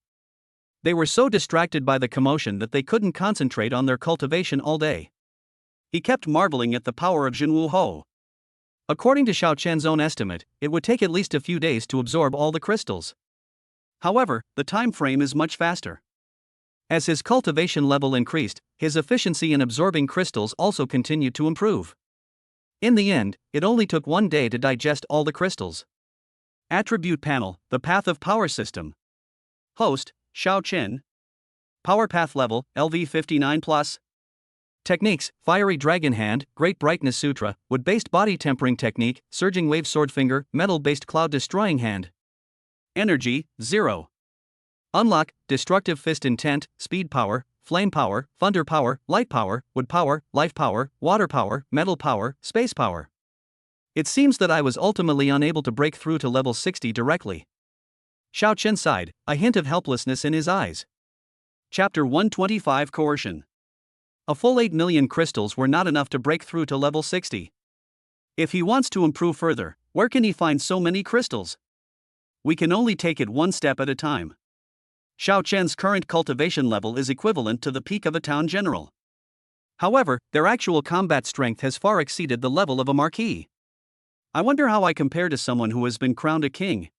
They were so distracted by the commotion that they couldn't concentrate on their cultivation all day. He kept marveling at the power of Jinwu Ho. According to Xiao Chen's own estimate, it would take at least a few days to absorb all the crystals. However, the time frame is much faster. As his cultivation level increased, his efficiency in absorbing crystals also continued to improve. In the end, it only took 1 day to digest all the crystals. Attribute panel, the path of power system. Host, Xiao Chen. Power path level, LV59+. Techniques, Fiery Dragon Hand, Great Brightness Sutra, Wood-based Body Tempering Technique, Surging Wave Sword Finger, Metal-based Cloud Destroying Hand. Energy, 0. Unlock, Destructive Fist Intent, Speed Power, Flame Power, Thunder Power, Light Power, Wood Power, Life Power, Water Power, Metal Power, Space Power. It seems that I was ultimately unable to break through to level 60 directly. Xiao Chen sighed, a hint of helplessness in his eyes. Chapter 125 Coercion. A full 8 million crystals were not enough to break through to level 60. If he wants to improve further, where can he find so many crystals? We can only take it one step at a time. Xiao Chen's current cultivation level is equivalent to the peak of a town general. However, their actual combat strength has far exceeded the level of a marquis. I wonder how I compare to someone who has been crowned a king.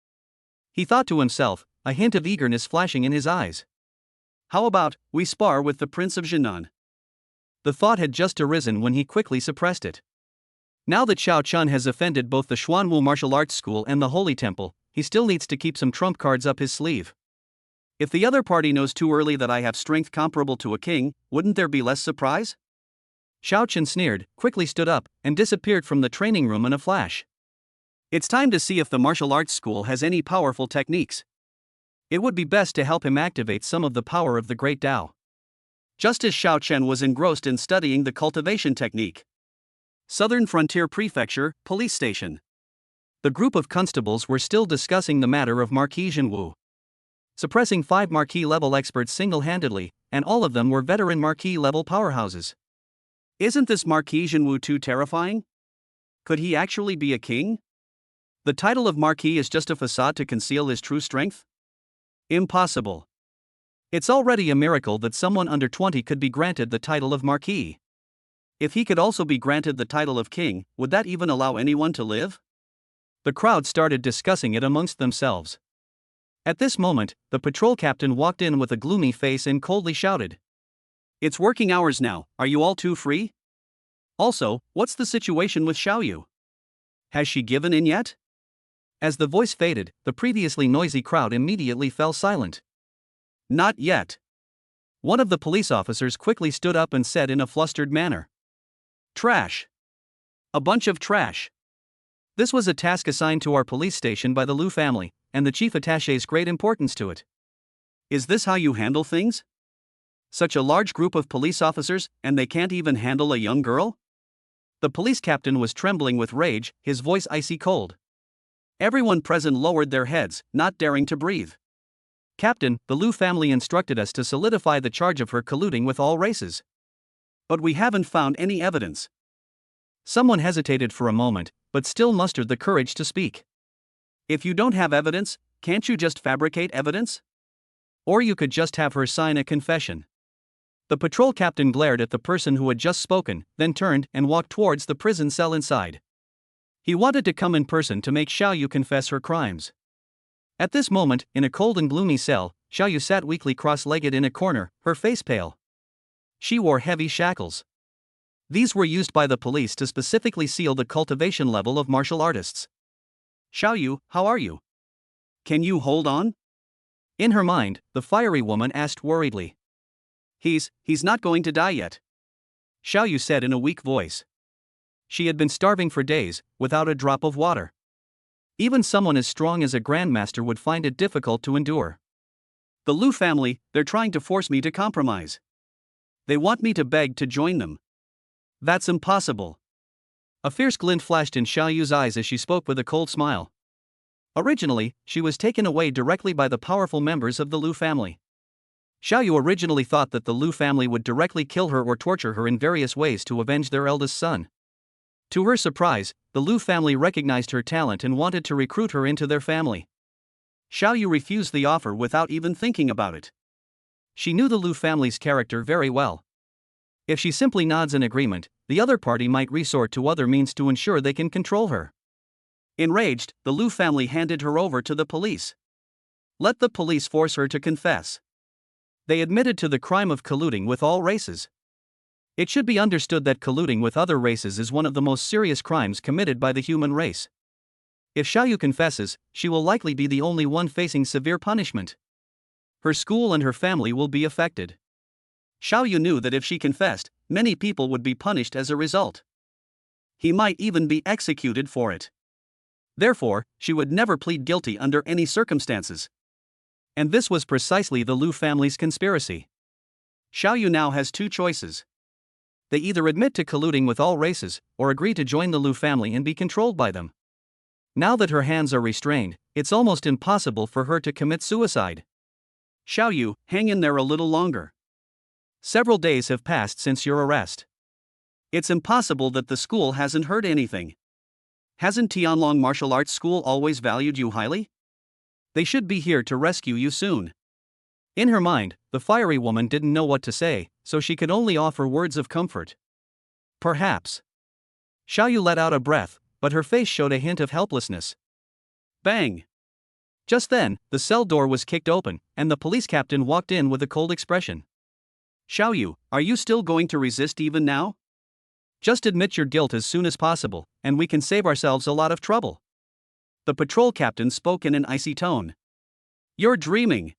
He thought to himself, a hint of eagerness flashing in his eyes. How about, we spar with the Prince of Jinan? The thought had just arisen when he quickly suppressed it. Now that Xiao Chen has offended both the Xuanwu Martial Arts School and the Holy Temple, he still needs to keep some trump cards up his sleeve. If the other party knows too early that I have strength comparable to a king, wouldn't there be less surprise? Xiao Chen sneered, quickly stood up, and disappeared from the training room in a flash. It's time to see if the martial arts school has any powerful techniques. It would be best to help him activate some of the power of the Great Tao. Just as Xiao Chen was engrossed in studying the cultivation technique. Southern Frontier Prefecture, Police Station. The group of constables were still discussing the matter of Marquis Jinwu. Suppressing 5 Marquis-level experts single-handedly, and all of them were veteran Marquis-level powerhouses. Isn't this Marquis Jinwu too terrifying? Could he actually be a king? The title of Marquis is just a facade to conceal his true strength? Impossible. It's already a miracle that someone under 20 could be granted the title of Marquis. If he could also be granted the title of king, would that even allow anyone to live? The crowd started discussing it amongst themselves. At this moment, the patrol captain walked in with a gloomy face and coldly shouted. It's working hours now, are you all two free? Also, what's the situation with Xiaoyu? Has she given in yet? As the voice faded, the previously noisy crowd immediately fell silent. Not yet. One of the police officers quickly stood up and said in a flustered manner. Trash. A bunch of trash. This was a task assigned to our police station by the Liu family, and the chief attaché's great importance to it. Is this how you handle things? Such a large group of police officers, and they can't even handle a young girl? The police captain was trembling with rage, his voice icy cold. Everyone present lowered their heads, not daring to breathe. Captain, the Liu family instructed us to solidify the charge of her colluding with all races. But we haven't found any evidence. Someone hesitated for a moment, but still mustered the courage to speak. If you don't have evidence, can't you just fabricate evidence? Or you could just have her sign a confession. The patrol captain glared at the person who had just spoken, then turned and walked towards the prison cell inside. He wanted to come in person to make Xiaoyu confess her crimes. At this moment, in a cold and gloomy cell, Xiaoyu sat weakly cross-legged in a corner, her face pale. She wore heavy shackles. These were used by the police to specifically seal the cultivation level of martial artists. Xiaoyu, how are you? Can you hold on? In her mind, the fiery woman asked worriedly. He's not going to die yet, Xiao Yu said in a weak voice. She had been starving for days, without a drop of water. Even someone as strong as a grandmaster would find it difficult to endure. The Lu family, they're trying to force me to compromise. They want me to beg to join them. That's impossible. A fierce glint flashed in Xiao Yu's eyes as she spoke with a cold smile. Originally, she was taken away directly by the powerful members of the Lu family. Xiao Yu originally thought that the Lu family would directly kill her or torture her in various ways to avenge their eldest son. To her surprise, the Lu family recognized her talent and wanted to recruit her into their family. Xiao Yu refused the offer without even thinking about it. She knew the Lu family's character very well. If she simply nods in agreement, the other party might resort to other means to ensure they can control her. Enraged, the Lu family handed her over to the police. Let the police force her to confess. They admitted to the crime of colluding with all races. It should be understood that colluding with other races is one of the most serious crimes committed by the human race. If Xiao Yu confesses, she will likely be the only one facing severe punishment. Her school and her family will be affected. Xiao Yu knew that if she confessed, many people would be punished as a result. He might even be executed for it. Therefore, she would never plead guilty under any circumstances. And this was precisely the Lu family's conspiracy. Xiao Yu now has two choices. They either admit to colluding with all races, or agree to join the Lu family and be controlled by them. Now that her hands are restrained, it's almost impossible for her to commit suicide. Xiao Yu, hang in there a little longer. Several days have passed since your arrest. It's impossible that the school hasn't heard anything. Hasn't Tianlong Martial Arts School always valued you highly? They should be here to rescue you soon. In her mind, the fiery woman didn't know what to say, so she could only offer words of comfort. Perhaps. Xiao Yu let out a breath, but her face showed a hint of helplessness. Bang! Just then, the cell door was kicked open, and the police captain walked in with a cold expression. Xiao Yu, are you still going to resist even now? Just admit your guilt as soon as possible, and we can save ourselves a lot of trouble. The patrol captain spoke in an icy tone. You're dreaming.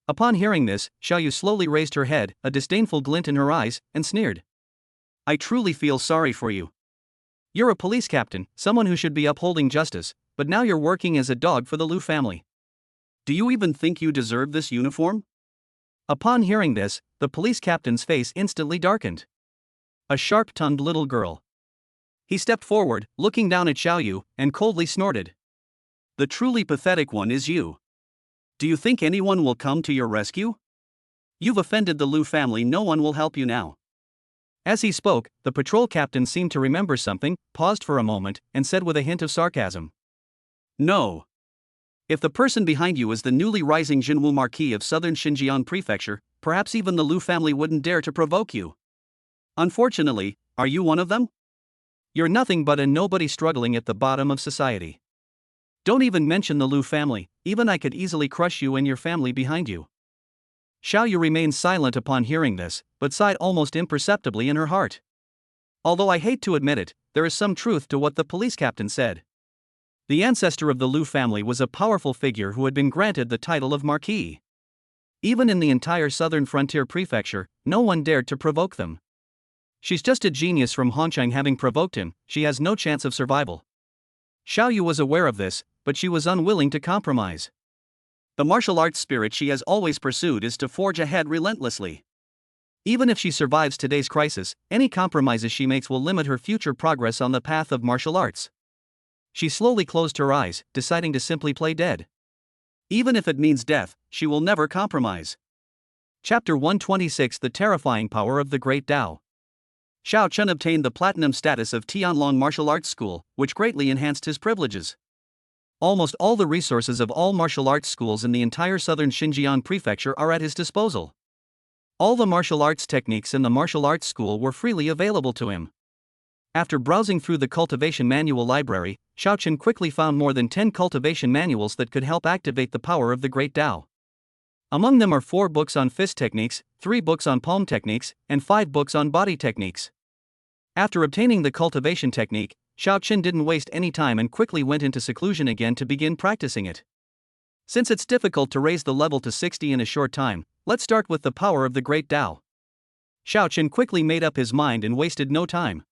Upon hearing this, Xiao Yu slowly raised her head, a disdainful glint in her eyes, and sneered. I truly feel sorry for you. You're a police captain, someone who should be upholding justice, but now you're working as a dog for the Lu family. Do you even think you deserve this uniform? Upon hearing this, the police captain's face instantly darkened. A sharp-tongued little girl. He stepped forward, looking down at Xiao Yu, and coldly snorted. The truly pathetic one is you. Do you think anyone will come to your rescue? You've offended the Lu family, no one will help you now. As he spoke, the patrol captain seemed to remember something, paused for a moment, and said with a hint of sarcasm. No. If the person behind you is the newly rising Jinwu Marquis of Southern Xinjiang Prefecture, perhaps even the Lu family wouldn't dare to provoke you. Unfortunately, are you one of them? You're nothing but a nobody struggling at the bottom of society. Don't even mention the Lu family, even I could easily crush you and your family behind you. Xiao Yu remained silent upon hearing this, but sighed almost imperceptibly in her heart. Although I hate to admit it, there is some truth to what the police captain said. The ancestor of the Lu family was a powerful figure who had been granted the title of Marquis. Even in the entire southern frontier prefecture, no one dared to provoke them. She's just a genius from Hongqiang. Having provoked him, she has no chance of survival. Xiao Yu was aware of this, but she was unwilling to compromise. The martial arts spirit she has always pursued is to forge ahead relentlessly. Even if she survives today's crisis, any compromises she makes will limit her future progress on the path of martial arts. She slowly closed her eyes, deciding to simply play dead. Even if it means death, she will never compromise. Chapter 126: The Terrifying Power of the Great Tao. Xiao Chun obtained the platinum status of Tianlong Martial Arts School, which greatly enhanced his privileges. Almost all the resources of all martial arts schools in the entire southern Xinjiang prefecture are at his disposal. All the martial arts techniques in the martial arts school were freely available to him. After browsing through the cultivation manual library, Xiao Chun quickly found more than 10 cultivation manuals that could help activate the power of the Great Tao. Among them are 4 books on fist techniques, 3 books on palm techniques, and 5 books on body techniques. After obtaining the cultivation technique, Xiao Chun didn't waste any time and quickly went into seclusion again to begin practicing it. Since it's difficult to raise the level to 60 in a short time, let's start with the power of the Great Tao. Xiao Chen quickly made up his mind and wasted no time.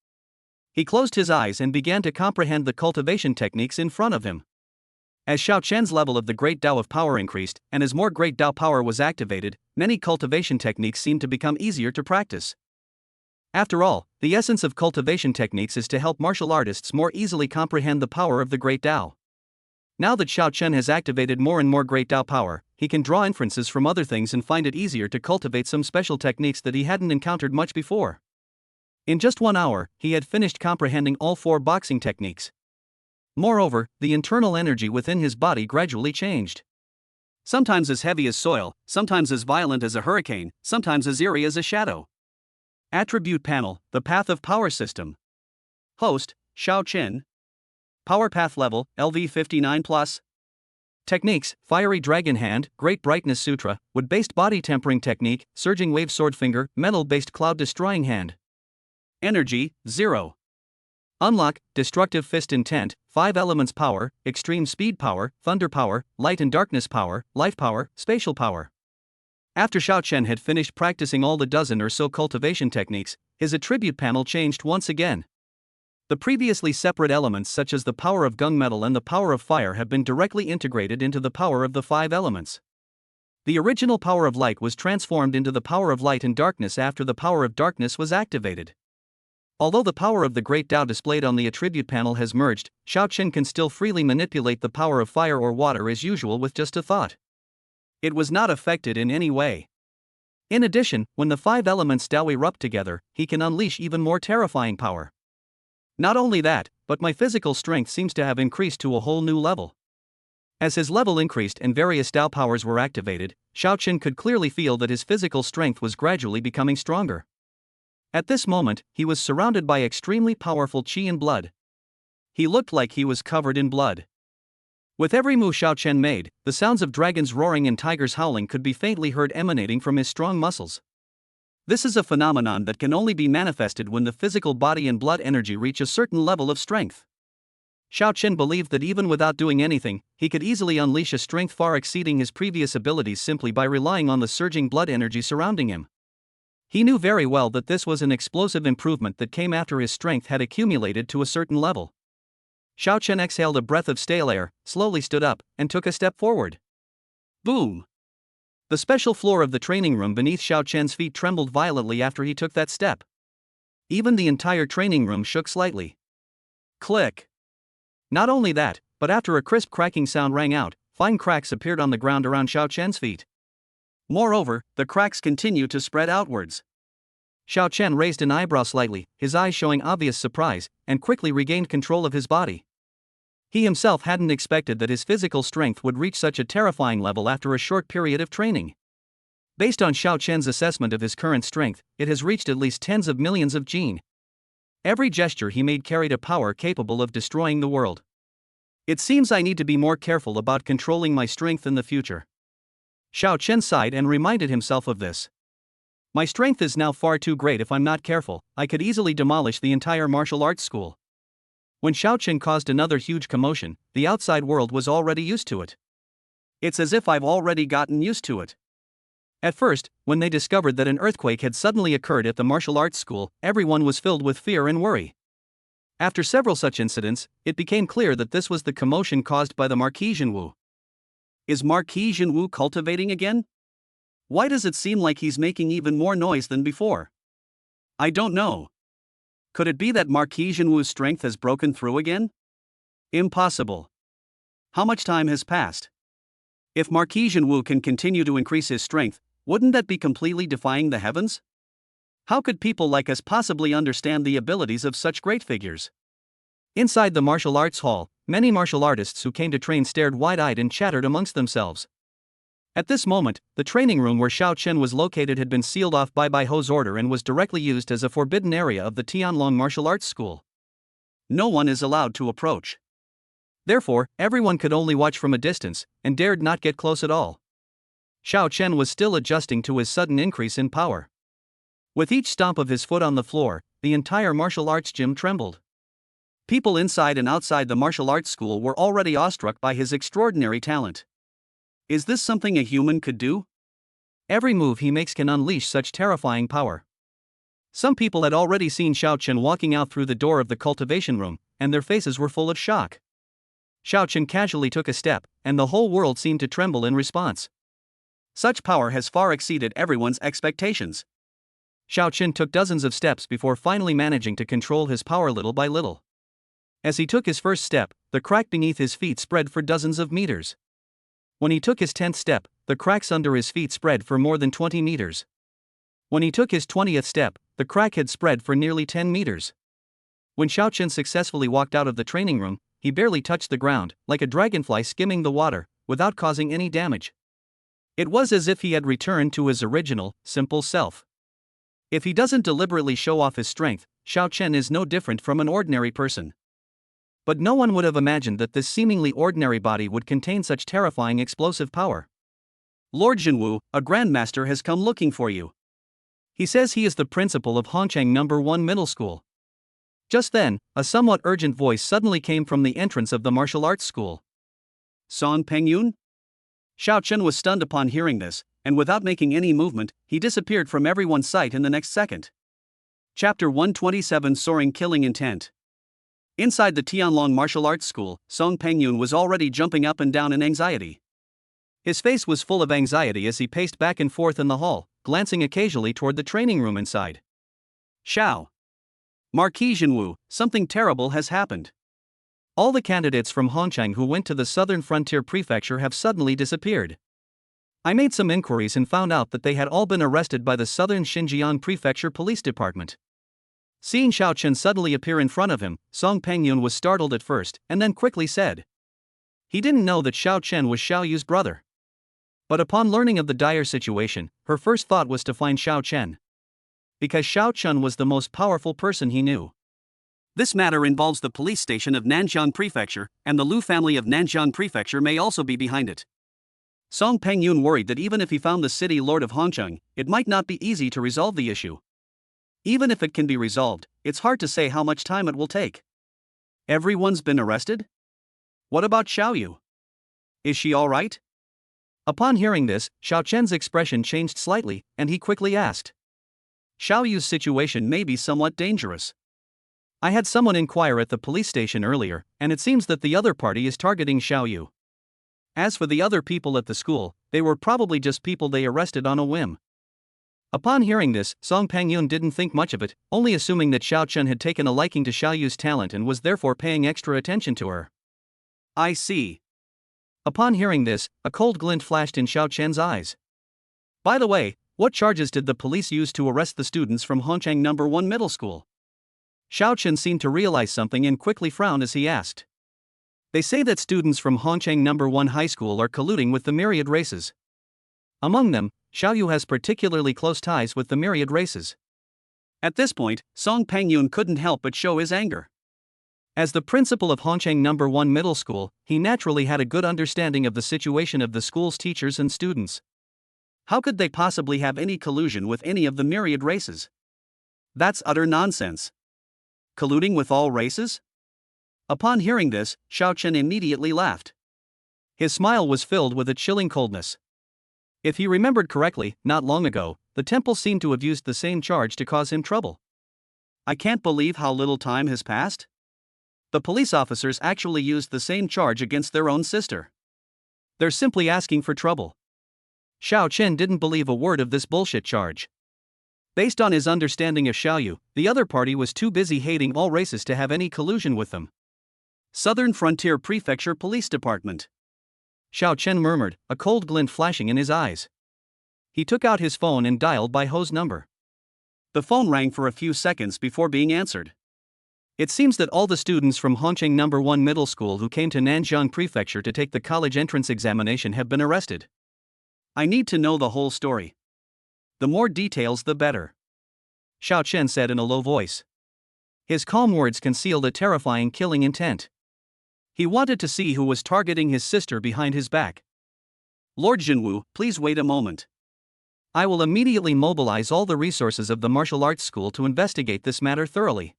He closed his eyes and began to comprehend the cultivation techniques in front of him. As Xiao Chen's level of the Great Tao of Power increased, and as more Great Tao power was activated, many cultivation techniques seemed to become easier to practice. After all, the essence of cultivation techniques is to help martial artists more easily comprehend the power of the Great Tao. Now that Xiao Chen has activated more and more Great Tao power, he can draw inferences from other things and find it easier to cultivate some special techniques that he hadn't encountered much before. In just 1 hour, he had finished comprehending all 4 boxing techniques. Moreover, the internal energy within his body gradually changed. Sometimes as heavy as soil, sometimes as violent as a hurricane, sometimes as eerie as a shadow. Attribute panel, the path of power system. Host, Xiao Chen. Power path level, LV 59+. Techniques: Fiery Dragon Hand, Great Brightness Sutra, Wood-based Body Tempering Technique, Surging Wave Sword Finger, Metal-based Cloud Destroying Hand. Energy, 0. Unlock, Destructive Fist Intent, 5 Elements Power, Extreme Speed Power, Thunder Power, Light and Darkness Power, Life Power, Spatial Power. After Xiao Chen had finished practicing all the dozen or so cultivation techniques, his attribute panel changed once again. The previously separate elements such as the power of gunmetal and the power of fire have been directly integrated into the power of the 5 elements. The original power of light was transformed into the power of light and darkness after the power of darkness was activated. Although the power of the Great Tao displayed on the attribute panel has merged, Xiao Chen can still freely manipulate the power of fire or water as usual with just a thought. It was not affected in any way. In addition, when the 5 elements Tao erupt together, he can unleash even more terrifying power. Not only that, but my physical strength seems to have increased to a whole new level. As his level increased and various Tao powers were activated, Xiao Chen could clearly feel that his physical strength was gradually becoming stronger. At this moment, he was surrounded by extremely powerful qi and blood. He looked like he was covered in blood. With every move Xiao Chen made, the sounds of dragons roaring and tigers howling could be faintly heard emanating from his strong muscles. This is a phenomenon that can only be manifested when the physical body and blood energy reach a certain level of strength. Xiao Chen believed that even without doing anything, he could easily unleash a strength far exceeding his previous abilities simply by relying on the surging blood energy surrounding him. He knew very well that this was an explosive improvement that came after his strength had accumulated to a certain level. Xiao Chen exhaled a breath of stale air, slowly stood up, and took a step forward. Boom! The special floor of the training room beneath Xiao Chen's feet trembled violently after he took that step. Even the entire training room shook slightly. Click! Not only that, but after a crisp cracking sound rang out, fine cracks appeared on the ground around Xiao Chen's feet. Moreover, the cracks continued to spread outwards. Xiao Chen raised an eyebrow slightly, his eyes showing obvious surprise, and quickly regained control of his body. He himself hadn't expected that his physical strength would reach such a terrifying level after a short period of training. Based on Xiao Chen's assessment of his current strength, it has reached at least tens of millions of jin. Every gesture he made carried a power capable of destroying the world. It seems I need to be more careful about controlling my strength in the future. Xiao Chen sighed and reminded himself of this. My strength is now far too great. If I'm not careful, I could easily demolish the entire martial arts school. When Xiao Chen caused another huge commotion, the outside world was already used to it. It's as if I've already gotten used to it. At first, when they discovered that an earthquake had suddenly occurred at the martial arts school, everyone was filled with fear and worry. After several such incidents, it became clear that this was the commotion caused by the Marquis Jinwu. Is Marquis Jinwu cultivating again? Why does it seem like he's making even more noise than before? I don't know. Could it be that Marquis Jinwu's strength has broken through again? Impossible. How much time has passed? If Marquis Jinwu can continue to increase his strength, wouldn't that be completely defying the heavens? How could people like us possibly understand the abilities of such great figures? Inside the martial arts hall, many martial artists who came to train stared wide-eyed and chattered amongst themselves. At this moment, the training room where Xiao Chen was located had been sealed off by Bai Ho's order and was directly used as a forbidden area of the Tianlong Martial Arts School. No one is allowed to approach. Therefore, everyone could only watch from a distance, and dared not get close at all. Xiao Chen was still adjusting to his sudden increase in power. With each stomp of his foot on the floor, the entire martial arts gym trembled. People inside and outside the martial arts school were already awestruck by his extraordinary talent. Is this something a human could do? Every move he makes can unleash such terrifying power. Some people had already seen Xiao Chen walking out through the door of the cultivation room, and their faces were full of shock. Xiao Chen casually took a step, and the whole world seemed to tremble in response. Such power has far exceeded everyone's expectations. Xiao Chen took dozens of steps before finally managing to control his power little by little. As he took his first step, the crack beneath his feet spread for dozens of meters. When he took his 10th step, the cracks under his feet spread for more than 20 meters. When he took his 20th step, the crack had spread for nearly 10 meters. When Xiao Chen successfully walked out of the training room, he barely touched the ground, like a dragonfly skimming the water, without causing any damage. It was as if he had returned to his original, simple self. If he doesn't deliberately show off his strength, Xiao Chen is no different from an ordinary person. But no one would have imagined that this seemingly ordinary body would contain such terrifying explosive power. Lord Jinwu, a grandmaster has come looking for you. He says he is the principal of Hongchang No. 1 Middle School. Just then, a somewhat urgent voice suddenly came from the entrance of the martial arts school. Song Pengyun? Xiao Chen was stunned upon hearing this, and without making any movement, he disappeared from everyone's sight in the next second. Chapter 127 Soaring Killing Intent. Inside the Tianlong Martial Arts School, Song Pengyun was already jumping up and down in anxiety. His face was full of anxiety as he paced back and forth in the hall, glancing occasionally toward the training room inside. Xiao. Marquis Jinwu, something terrible has happened. All the candidates from Hongchang who went to the Southern Frontier Prefecture have suddenly disappeared. I made some inquiries and found out that they had all been arrested by the Southern Xinjiang Prefecture Police Department. Seeing Xiao Chen suddenly appear in front of him, Song Pengyun was startled at first, and then quickly said. He didn't know that Xiao Chen was Xiao Yu's brother. But upon learning of the dire situation, her first thought was to find Xiao Chen. Because Xiao Chen was the most powerful person he knew. This matter involves the police station of Nanjiang Prefecture, and the Lu family of Nanjiang Prefecture may also be behind it. Song Pengyun worried that even if he found the city lord of Hongcheng, it might not be easy to resolve the issue. Even if it can be resolved, it's hard to say how much time it will take. Everyone's been arrested? What about Xiao Yu? Is she all right? Upon hearing this, Xiao Chen's expression changed slightly, and he quickly asked. Xiao Yu's situation may be somewhat dangerous. I had someone inquire at the police station earlier, and it seems that the other party is targeting Xiao Yu. As for the other people at the school, they were probably just people they arrested on a whim. Upon hearing this, Song Pengyun didn't think much of it, only assuming that Xiao Chen had taken a liking to Xiao Yu's talent and was therefore paying extra attention to her. I see. Upon hearing this, a cold glint flashed in Xiao Chen's eyes. By the way, what charges did the police use to arrest the students from Hongchang No. 1 Middle School? Xiao Chen seemed to realize something and quickly frowned as he asked. They say that students from Hongchang No. 1 High School are colluding with the myriad races. Among them, Xiao Yu has particularly close ties with the myriad races. At this point, Song Pengyun couldn't help but show his anger. As the principal of Hongchang No. 1 Middle School, he naturally had a good understanding of the situation of the school's teachers and students. How could they possibly have any collusion with any of the myriad races? That's utter nonsense. Colluding with all races? Upon hearing this, Xiao Chen immediately laughed. His smile was filled with a chilling coldness. If he remembered correctly, not long ago, the temple seemed to have used the same charge to cause him trouble. I can't believe how little time has passed. The police officers actually used the same charge against their own sister. They're simply asking for trouble. Xiao Chen didn't believe a word of this bullshit charge. Based on his understanding of Xiao Yu, the other party was too busy hating all races to have any collusion with them. Southern Frontier Prefecture Police Department. Xiao Chen murmured, a cold glint flashing in his eyes. He took out his phone and dialed Bai Ho's number. The phone rang for a few seconds before being answered. It seems that all the students from Hongchang No. 1 Middle School who came to Nanjiang Prefecture to take the college entrance examination have been arrested. I need to know the whole story. The more details the better, Xiao Chen said in a low voice. His calm words concealed a terrifying killing intent. He wanted to see who was targeting his sister behind his back. Lord Jinwu, please wait a moment. I will immediately mobilize all the resources of the martial arts school to investigate this matter thoroughly.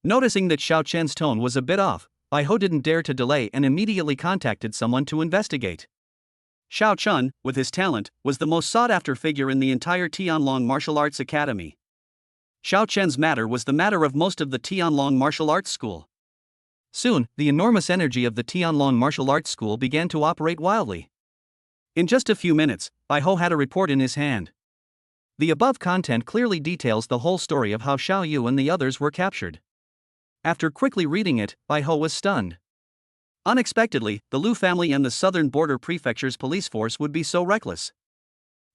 Noticing that Xiao Chen's tone was a bit off, Bai Ho didn't dare to delay and immediately contacted someone to investigate. Xiao Chen, with his talent, was the most sought-after figure in the entire Tianlong Martial Arts Academy. Xiao Chen's matter was the matter of most of the Tianlong martial arts school. Soon, the enormous energy of the Tianlong martial arts school began to operate wildly. In just a few minutes, Bai Ho had a report in his hand. The above content clearly details the whole story of how Xiao Yu and the others were captured. After quickly reading it, Bai Ho was stunned. Unexpectedly, the Lu family and the southern border prefecture's police force would be so reckless.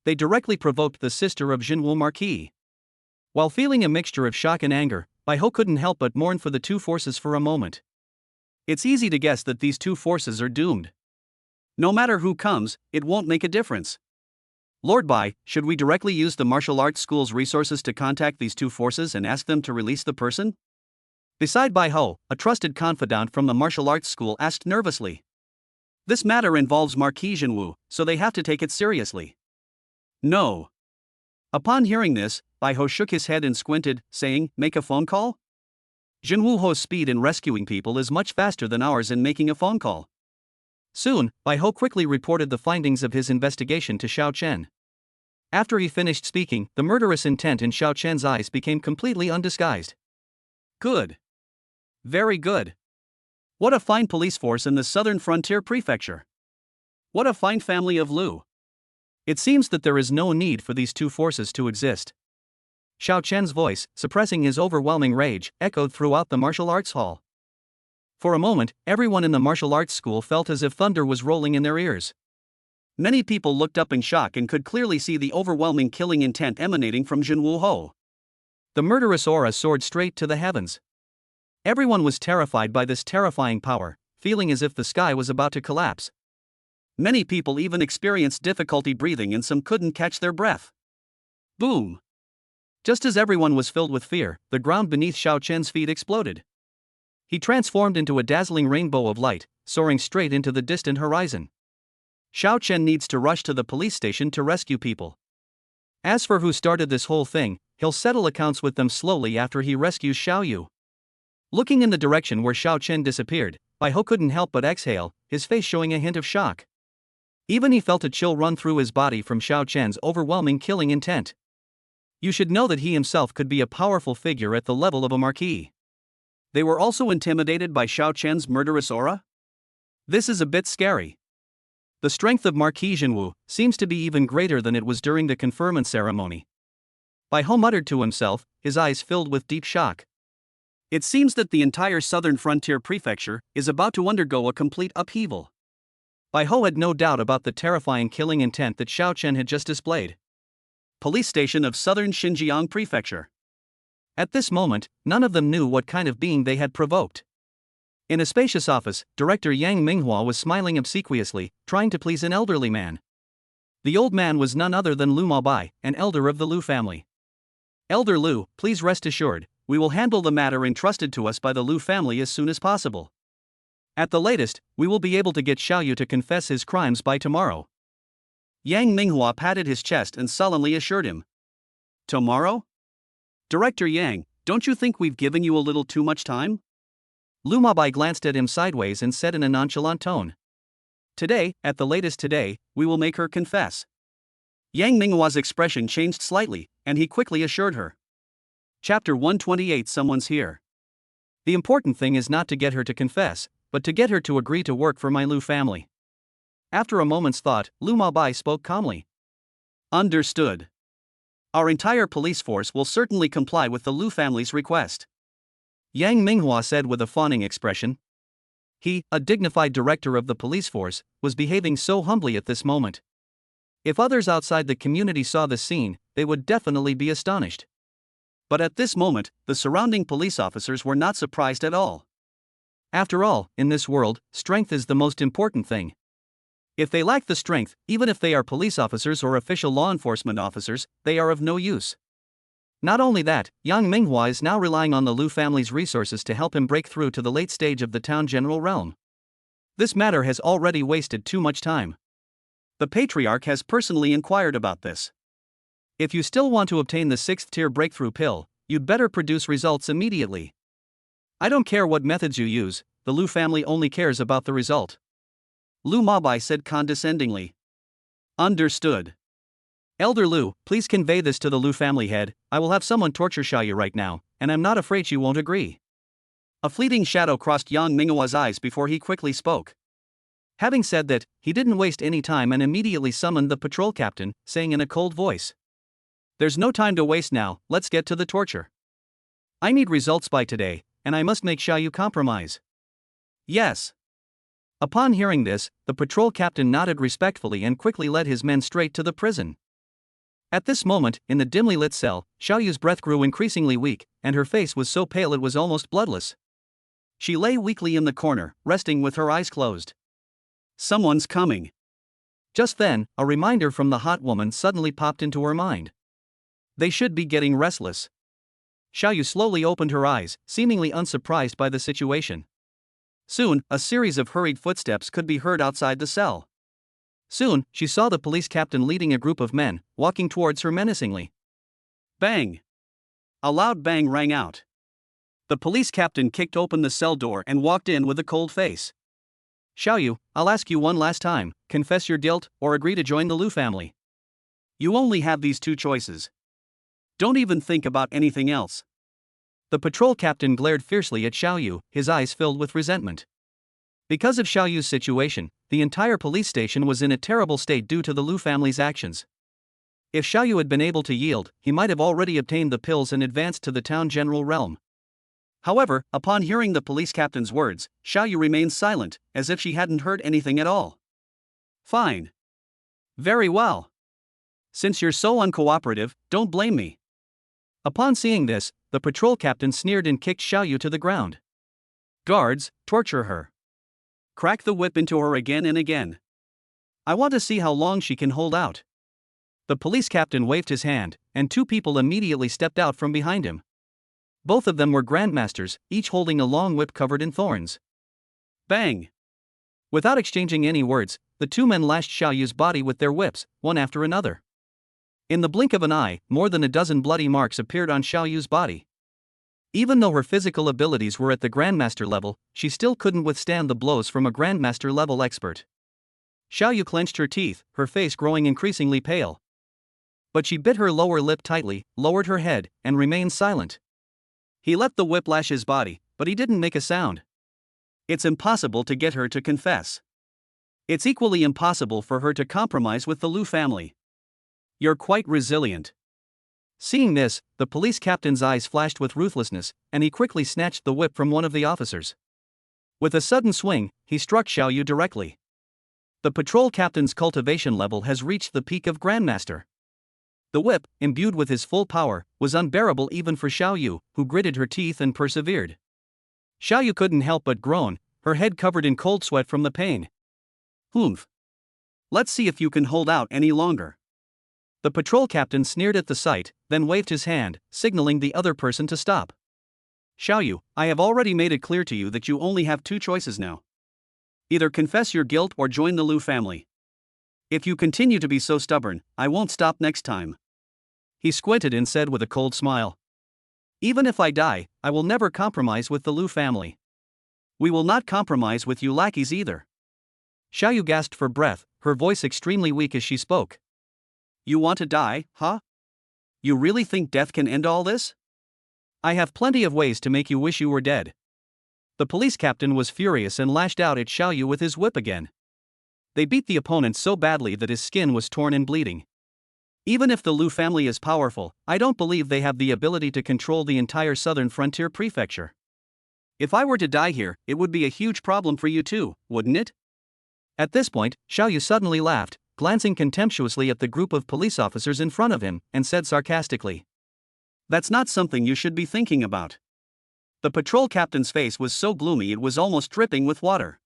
They directly provoked the sister of Jinwu Marquis. While feeling a mixture of shock and anger, Bai Ho couldn't help but mourn for the two forces for a moment. It's easy to guess that these two forces are doomed. No matter who comes, it won't make a difference. Lord Bai, should we directly use the martial arts school's resources to contact these two forces and ask them to release the person? Beside Bai Ho, a trusted confidant from the martial arts school asked nervously. This matter involves Marquis Jinwu, so they have to take it seriously. No. Upon hearing this, Bai Ho shook his head and squinted, saying, make a phone call? Jinwu Ho's speed in rescuing people is much faster than ours in making a phone call. Soon, Bai Ho quickly reported the findings of his investigation to Xiao Chen. After he finished speaking, the murderous intent in Xiao Chen's eyes became completely undisguised. Good. Very good. What a fine police force in the southern frontier prefecture. What a fine family of Lu. It seems that there is no need for these two forces to exist. Xiao Chen's voice, suppressing his overwhelming rage, echoed throughout the martial arts hall. For a moment, everyone in the martial arts school felt as if thunder was rolling in their ears. Many people looked up in shock and could clearly see the overwhelming killing intent emanating from Jinwu Ho. The murderous aura soared straight to the heavens. Everyone was terrified by this terrifying power, feeling as if the sky was about to collapse. Many people even experienced difficulty breathing and some couldn't catch their breath. Boom! Just as everyone was filled with fear, the ground beneath Xiao Chen's feet exploded. He transformed into a dazzling rainbow of light, soaring straight into the distant horizon. Xiao Chen needs to rush to the police station to rescue people. As for who started this whole thing, he'll settle accounts with them slowly after he rescues Xiao Yu. Looking in the direction where Xiao Chen disappeared, Bai Ho couldn't help but exhale, his face showing a hint of shock. Even he felt a chill run through his body from Xiao Chen's overwhelming killing intent. You should know that he himself could be a powerful figure at the level of a marquis. They were also intimidated by Xiao Chen's murderous aura? This is a bit scary. The strength of Marquis Jinwu seems to be even greater than it was during the conferment ceremony. Bai Ho muttered to himself, his eyes filled with deep shock. It seems that the entire southern frontier prefecture is about to undergo a complete upheaval. Bai Ho had no doubt about the terrifying killing intent that Xiao Chen had just displayed. Police station of southern Xinjiang prefecture. At this moment, none of them knew what kind of being they had provoked. In a spacious office, Director Yang Minghua was smiling obsequiously, trying to please an elderly man. The old man was none other than Lu Maobai, an elder of the Lu family. Elder Lu, please rest assured, we will handle the matter entrusted to us by the Lu family as soon as possible. At the latest, we will be able to get Xiao Yu to confess his crimes by tomorrow. Yang Minghua patted his chest and sullenly assured him. Tomorrow? Director Yang, don't you think we've given you a little too much time? Lu Maobai glanced at him sideways and said in a nonchalant tone. Today, at the latest today, we will make her confess. Yang Minghua's expression changed slightly, and he quickly assured her. Chapter 128 Someone's here. The important thing is not to get her to confess, but to get her to agree to work for my Lu family. After a moment's thought, Lu Maobai spoke calmly. Understood. Our entire police force will certainly comply with the Lu family's request. Yang Minghua said with a fawning expression. He, a dignified director of the police force, was behaving so humbly at this moment. If others outside the community saw the scene, they would definitely be astonished. But at this moment, the surrounding police officers were not surprised at all. After all, in this world, strength is the most important thing. If they lack the strength, even if they are police officers or official law enforcement officers, they are of no use. Not only that, Yang Minghua is now relying on the Lu family's resources to help him break through to the late stage of the town general realm. This matter has already wasted too much time. The patriarch has personally inquired about this. If you still want to obtain the 6th tier breakthrough pill, you'd better produce results immediately. I don't care what methods you use, the Lu family only cares about the result. Lu Maobai said condescendingly. Understood. Elder Lu, please convey this to the Lu family head. I will have someone torture Xiaoyu right now, and I'm not afraid she won't agree. A fleeting shadow crossed Yang Minghua's eyes before he quickly spoke. Having said that, he didn't waste any time and immediately summoned the patrol captain, saying in a cold voice, "There's no time to waste now, let's get to the torture. I need results by today, and I must make Xiaoyu compromise." Yes. Upon hearing this, the patrol captain nodded respectfully and quickly led his men straight to the prison. At this moment, in the dimly lit cell, Xiaoyu's breath grew increasingly weak, and her face was so pale it was almost bloodless. She lay weakly in the corner, resting with her eyes closed. Someone's coming. Just then, a reminder from the hot woman suddenly popped into her mind. They should be getting restless. Xiaoyu slowly opened her eyes, seemingly unsurprised by the situation. Soon, a series of hurried footsteps could be heard outside the cell. Soon, she saw the police captain leading a group of men, walking towards her menacingly. Bang! A loud bang rang out. The police captain kicked open the cell door and walked in with a cold face. "Xiaoyu, I'll ask you one last time, confess your guilt or agree to join the Lu family." You only have these two choices. Don't even think about anything else. The patrol captain glared fiercely at Xiaoyu, his eyes filled with resentment. Because of Xiaoyu's situation, the entire police station was in a terrible state due to the Lu family's actions. If Xiaoyu had been able to yield, he might have already obtained the pills and advanced to the town general realm. However, upon hearing the police captain's words, Xiaoyu remained silent, as if she hadn't heard anything at all. Fine. Very well. Since you're so uncooperative, don't blame me. Upon seeing this, the patrol captain sneered and kicked Xiaoyu to the ground. Guards, torture her. Crack the whip into her again and again. I want to see how long she can hold out. The police captain waved his hand, and two people immediately stepped out from behind him. Both of them were grandmasters, each holding a long whip covered in thorns. Bang! Without exchanging any words, the two men lashed Xiaoyu's body with their whips, one after another. In the blink of an eye, more than a dozen bloody marks appeared on Xiaoyu's body. Even though her physical abilities were at the grandmaster level, she still couldn't withstand the blows from a grandmaster level expert. Xiaoyu clenched her teeth, her face growing increasingly pale. But she bit her lower lip tightly, lowered her head, and remained silent. He let the whip lash his body, but he didn't make a sound. It's impossible to get her to confess. It's equally impossible for her to compromise with the Lu family. You're quite resilient. Seeing this, the police captain's eyes flashed with ruthlessness, and he quickly snatched the whip from one of the officers. With a sudden swing, he struck Xiaoyu directly. The patrol captain's cultivation level has reached the peak of Grandmaster. The whip, imbued with his full power, was unbearable even for Xiaoyu, who gritted her teeth and persevered. Xiaoyu couldn't help but groan, her head covered in cold sweat from the pain. Humph. Let's see if you can hold out any longer. The patrol captain sneered at the sight, then waved his hand, signaling the other person to stop. Xiaoyu, I have already made it clear to you that you only have two choices now. Either confess your guilt or join the Lu family. If you continue to be so stubborn, I won't stop next time. He squinted and said with a cold smile. Even if I die, I will never compromise with the Lu family. We will not compromise with you lackeys either. Xiaoyu gasped for breath, her voice extremely weak as she spoke. You want to die, huh? You really think death can end all this? I have plenty of ways to make you wish you were dead. The police captain was furious and lashed out at Xiaoyu with his whip again. They beat the opponent so badly that his skin was torn and bleeding. Even if the Lu family is powerful, I don't believe they have the ability to control the entire southern frontier prefecture. If I were to die here, it would be a huge problem for you too, wouldn't it? At this point, Xiaoyu suddenly laughed, glancing contemptuously at the group of police officers in front of him, and said sarcastically, That's not something you should be thinking about. The patrol captain's face was so gloomy it was almost dripping with water.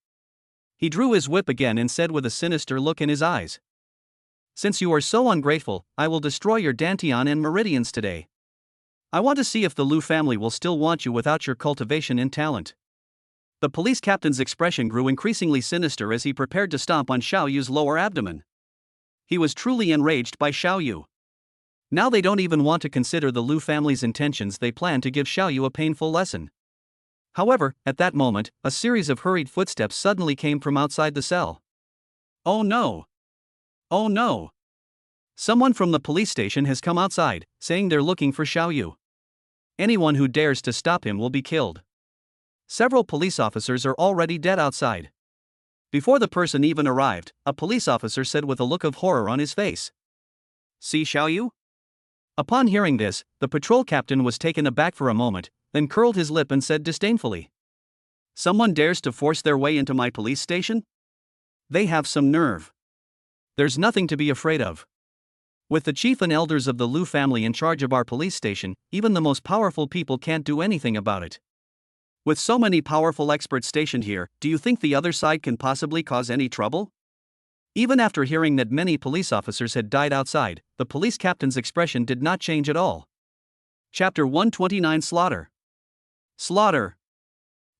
He drew his whip again and said with a sinister look in his eyes, Since you are so ungrateful, I will destroy your Dantian and meridians today. I want to see if the Lu family will still want you without your cultivation and talent. The police captain's expression grew increasingly sinister as he prepared to stomp on Xiaoyu's lower abdomen. He was truly enraged by Xiaoyu. Now they don't even want to consider the Lu family's intentions. They plan to give Xiaoyu a painful lesson. However, at that moment, a series of hurried footsteps suddenly came from outside the cell. Oh no! Oh no! Someone from the police station has come outside, saying they're looking for Xiao Yu. Anyone who dares to stop him will be killed. Several police officers are already dead outside. Before the person even arrived, a police officer said with a look of horror on his face. See Xiao Yu? Upon hearing this, the patrol captain was taken aback for a moment, then curled his lip and said disdainfully. Someone dares to force their way into my police station? They have some nerve. There's nothing to be afraid of. With the chief and elders of the Liu family in charge of our police station, even the most powerful people can't do anything about it. With so many powerful experts stationed here, do you think the other side can possibly cause any trouble? Even after hearing that many police officers had died outside, the police captain's expression did not change at all. Chapter 129 Slaughter. Slaughter.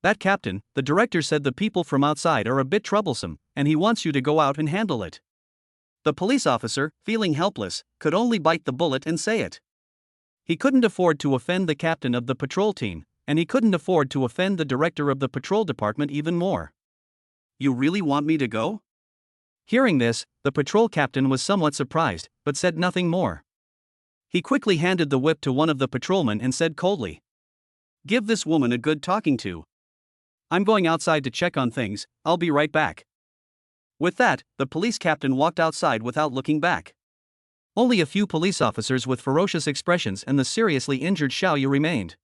That captain, the director said the people from outside are a bit troublesome, and he wants you to go out and handle it. The police officer, feeling helpless, could only bite the bullet and say it. He couldn't afford to offend the captain of the patrol team, and he couldn't afford to offend the director of the patrol department even more. You really want me to go? Hearing this, the patrol captain was somewhat surprised, but said nothing more. He quickly handed the whip to one of the patrolmen and said coldly, "Give this woman a good talking to. I'm going outside to check on things, I'll be right back." With that, the police captain walked outside without looking back. Only a few police officers with ferocious expressions and the seriously injured Xiao Yu remained.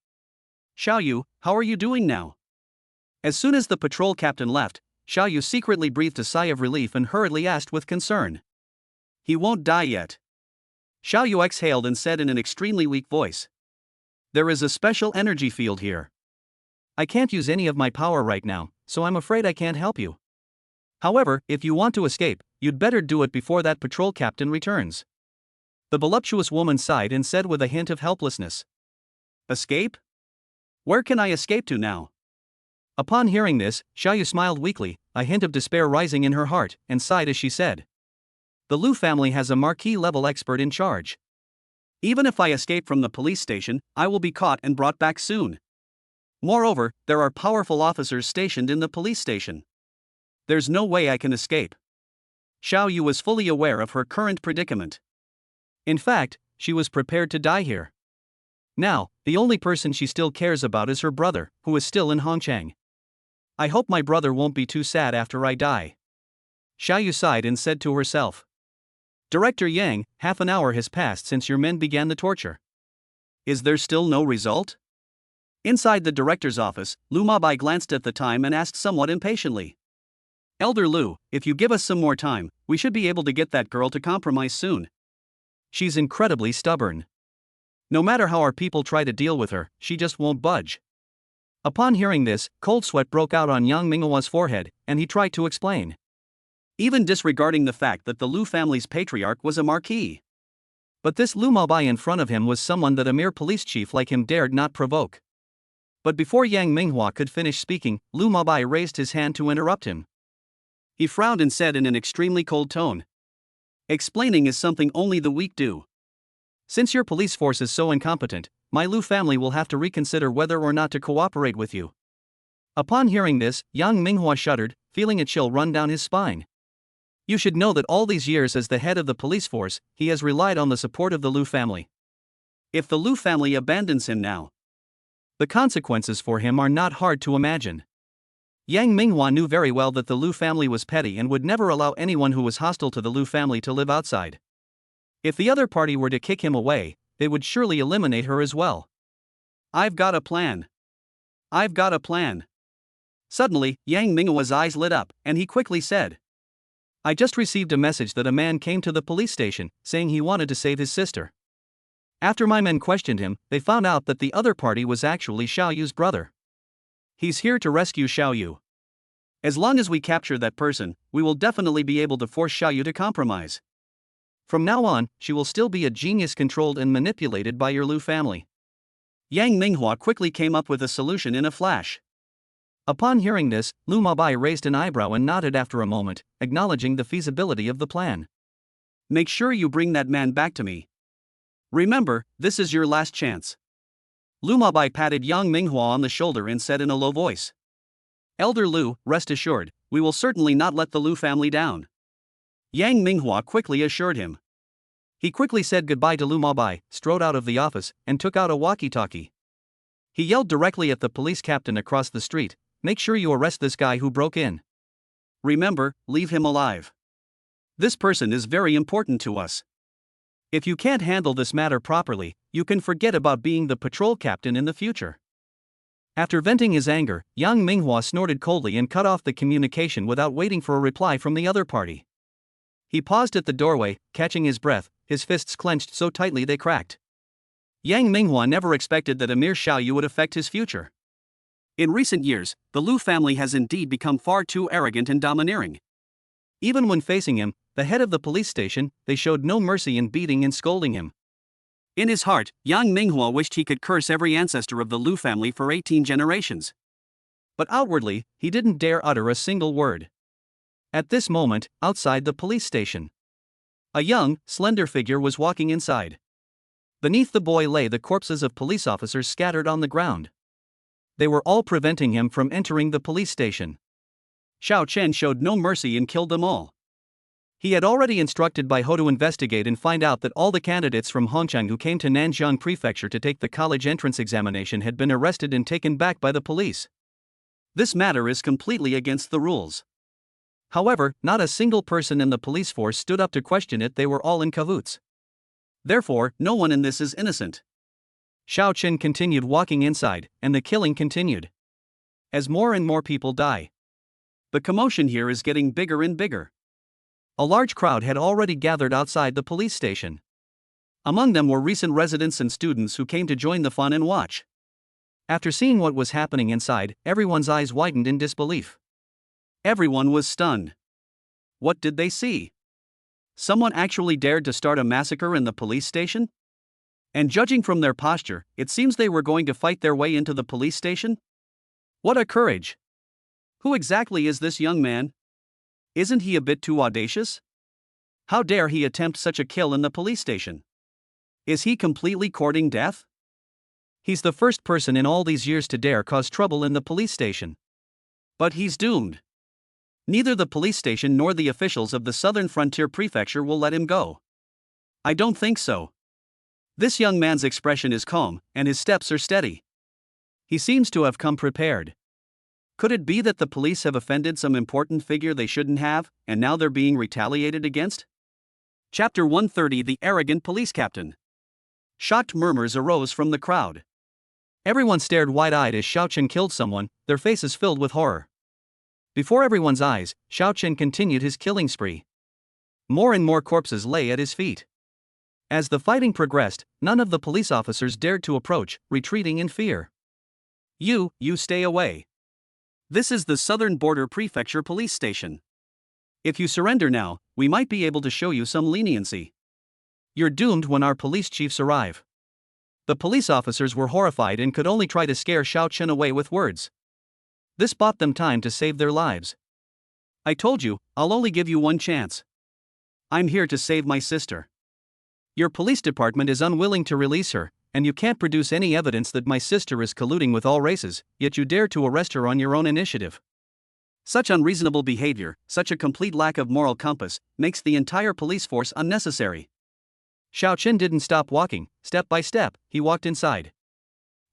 Xiao Yu, how are you doing now? As soon as the patrol captain left, Xiao Yu secretly breathed a sigh of relief and hurriedly asked with concern. He won't die yet. Xiao Yu exhaled and said in an extremely weak voice. There is a special energy field here. I can't use any of my power right now, so I'm afraid I can't help you. However, if you want to escape, you'd better do it before that patrol captain returns. The voluptuous woman sighed and said with a hint of helplessness. Escape? Where can I escape to now? Upon hearing this, Xiao Yu smiled weakly, a hint of despair rising in her heart, and sighed as she said. The Liu family has a marquis-level expert in charge. Even if I escape from the police station, I will be caught and brought back soon. Moreover, there are powerful officers stationed in the police station. There's no way I can escape. Xiao Yu was fully aware of her current predicament. In fact, she was prepared to die here. Now, the only person she still cares about is her brother, who is still in Hongchang. I hope my brother won't be too sad after I die. Xiao Yu sighed and said to herself. Director Yang, half an hour has passed since your men began the torture. Is there still no result? Inside the director's office, Lu Mabai glanced at the time and asked somewhat impatiently. Elder Lu, if you give us some more time, we should be able to get that girl to compromise soon. She's incredibly stubborn. No matter how our people try to deal with her, she just won't budge. Upon hearing this, cold sweat broke out on Yang Minghua's forehead, and he tried to explain. Even disregarding the fact that the Liu family's patriarch was a marquis. But this Lu Mabai in front of him was someone that a mere police chief like him dared not provoke. But before Yang Minghua could finish speaking, Lu Mabai raised his hand to interrupt him. He frowned and said in an extremely cold tone. Explaining is something only the weak do. Since your police force is so incompetent, my Liu family will have to reconsider whether or not to cooperate with you. Upon hearing this, Yang Minghua shuddered, feeling a chill run down his spine. You should know that all these years as the head of the police force, he has relied on the support of the Liu family. If the Liu family abandons him now, the consequences for him are not hard to imagine. Yang Minghua knew very well that the Liu family was petty and would never allow anyone who was hostile to the Liu family to live outside. If the other party were to kick him away, they would surely eliminate her as well. I've got a plan. I've got a plan. Suddenly, Yang Minghua's eyes lit up, and he quickly said. I just received a message that a man came to the police station, saying he wanted to save his sister. After my men questioned him, they found out that the other party was actually Xiao Yu's brother. He's here to rescue Xiao Yu. As long as we capture that person, we will definitely be able to force Xiao Yu to compromise. From now on, she will still be a genius controlled and manipulated by your Liu family. Yang Minghua quickly came up with a solution in a flash. Upon hearing this, Lu Mabai raised an eyebrow and nodded after a moment, acknowledging the feasibility of the plan. Make sure you bring that man back to me. Remember, this is your last chance. Lu Mabai patted Yang Minghua on the shoulder and said in a low voice. Elder Lu, rest assured, we will certainly not let the Liu family down. Yang Minghua quickly assured him. He quickly said goodbye to Lu Mabai, strode out of the office, and took out a walkie-talkie. He yelled directly at the police captain across the street, "Make sure you arrest this guy who broke in. Remember, leave him alive. This person is very important to us. If you can't handle this matter properly, you can forget about being the patrol captain in the future." After venting his anger, Yang Minghua snorted coldly and cut off the communication without waiting for a reply from the other party. He paused at the doorway, catching his breath, his fists clenched so tightly they cracked. Yang Minghua never expected that a mere Xiaoyu would affect his future. In recent years, the Lu family has indeed become far too arrogant and domineering. Even when facing him, the head of the police station, they showed no mercy in beating and scolding him. In his heart, Yang Minghua wished he could curse every ancestor of the Lu family for 18 generations. But outwardly, he didn't dare utter a single word. At this moment, outside the police station, a young, slender figure was walking inside. Beneath the boy lay the corpses of police officers scattered on the ground. They were all preventing him from entering the police station. Xiao Chen showed no mercy and killed them all. He had already instructed Bai Ho to investigate and find out that all the candidates from Hongchang who came to Nanjiang Prefecture to take the college entrance examination had been arrested and taken back by the police. This matter is completely against the rules. However, not a single person in the police force stood up to question it. They were all in cahoots. Therefore, no one in this is innocent. Xiao Chen continued walking inside, and the killing continued. As more and more people die, the commotion here is getting bigger and bigger. A large crowd had already gathered outside the police station. Among them were recent residents and students who came to join the fun and watch. After seeing what was happening inside, everyone's eyes widened in disbelief. Everyone was stunned. What did they see? Someone actually dared to start a massacre in the police station? And judging from their posture, it seems they were going to fight their way into the police station? What a courage! Who exactly is this young man? Isn't he a bit too audacious? How dare he attempt such a kill in the police station? Is he completely courting death? He's the first person in all these years to dare cause trouble in the police station. But he's doomed. Neither the police station nor the officials of the Southern Frontier Prefecture will let him go. I don't think so. This young man's expression is calm, and his steps are steady. He seems to have come prepared. Could it be that the police have offended some important figure they shouldn't have, and now they're being retaliated against? Chapter 130: The Arrogant Police Captain. Shocked murmurs arose from the crowd. Everyone stared wide-eyed as Xiao Chen killed someone, their faces filled with horror. Before everyone's eyes, Xiao Chen continued his killing spree. More and more corpses lay at his feet. As the fighting progressed, none of the police officers dared to approach, retreating in fear. You stay away. This is the Southern Border Prefecture Police Station. If you surrender now, we might be able to show you some leniency. You're doomed when our police chiefs arrive. The police officers were horrified and could only try to scare Xiao Chen away with words. This bought them time to save their lives. I told you, I'll only give you one chance. I'm here to save my sister. Your police department is unwilling to release her, and you can't produce any evidence that my sister is colluding with all races, yet you dare to arrest her on your own initiative. Such unreasonable behavior, such a complete lack of moral compass, makes the entire police force unnecessary. Xiao Chen didn't stop walking. Step by step, he walked inside.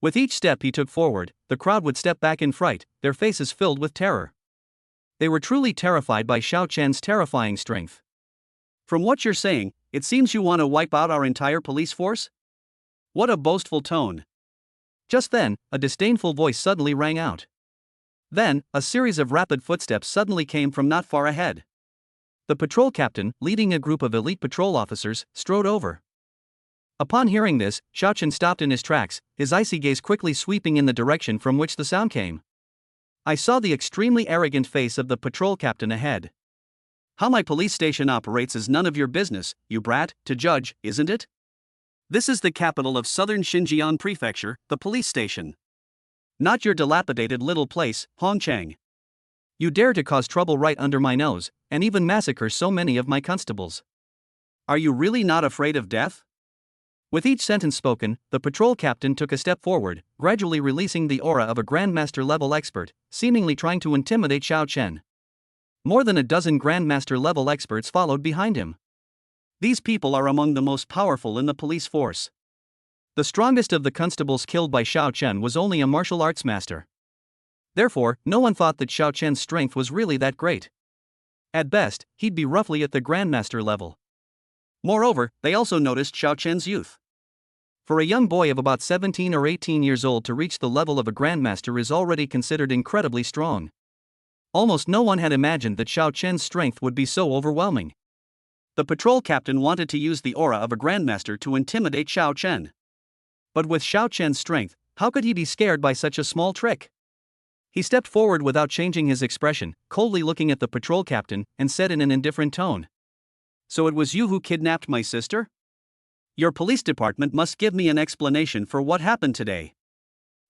With each step he took forward, the crowd would step back in fright, their faces filled with terror. They were truly terrified by Xiao Chen's terrifying strength. From what you're saying, it seems you want to wipe out our entire police force? What a boastful tone. Just then, a disdainful voice suddenly rang out. Then, a series of rapid footsteps suddenly came from not far ahead. The patrol captain, leading a group of elite patrol officers, strode over. Upon hearing this, Xiao Chen stopped in his tracks, his icy gaze quickly sweeping in the direction from which the sound came. I saw the extremely arrogant face of the patrol captain ahead. How my police station operates is none of your business, you brat, to judge, isn't it? This is the capital of Southern Xinjiang Prefecture, the police station. Not your dilapidated little place, Hongchang. You dare to cause trouble right under my nose, and even massacre so many of my constables. Are you really not afraid of death? With each sentence spoken, the patrol captain took a step forward, gradually releasing the aura of a Grandmaster-level expert, seemingly trying to intimidate Xiao Chen. More than a dozen Grandmaster-level experts followed behind him. These people are among the most powerful in the police force. The strongest of the constables killed by Xiao Chen was only a martial arts master. Therefore, no one thought that Xiao Chen's strength was really that great. At best, he'd be roughly at the Grandmaster level. Moreover, they also noticed Xiao Chen's youth. For a young boy of about 17 or 18 years old to reach the level of a Grandmaster is already considered incredibly strong. Almost no one had imagined that Xiao Chen's strength would be so overwhelming. The patrol captain wanted to use the aura of a Grandmaster to intimidate Xiao Chen. But with Xiao Chen's strength, how could he be scared by such a small trick? He stepped forward without changing his expression, coldly looking at the patrol captain, and said in an indifferent tone, "So it was you who kidnapped my sister? Your police department must give me an explanation for what happened today.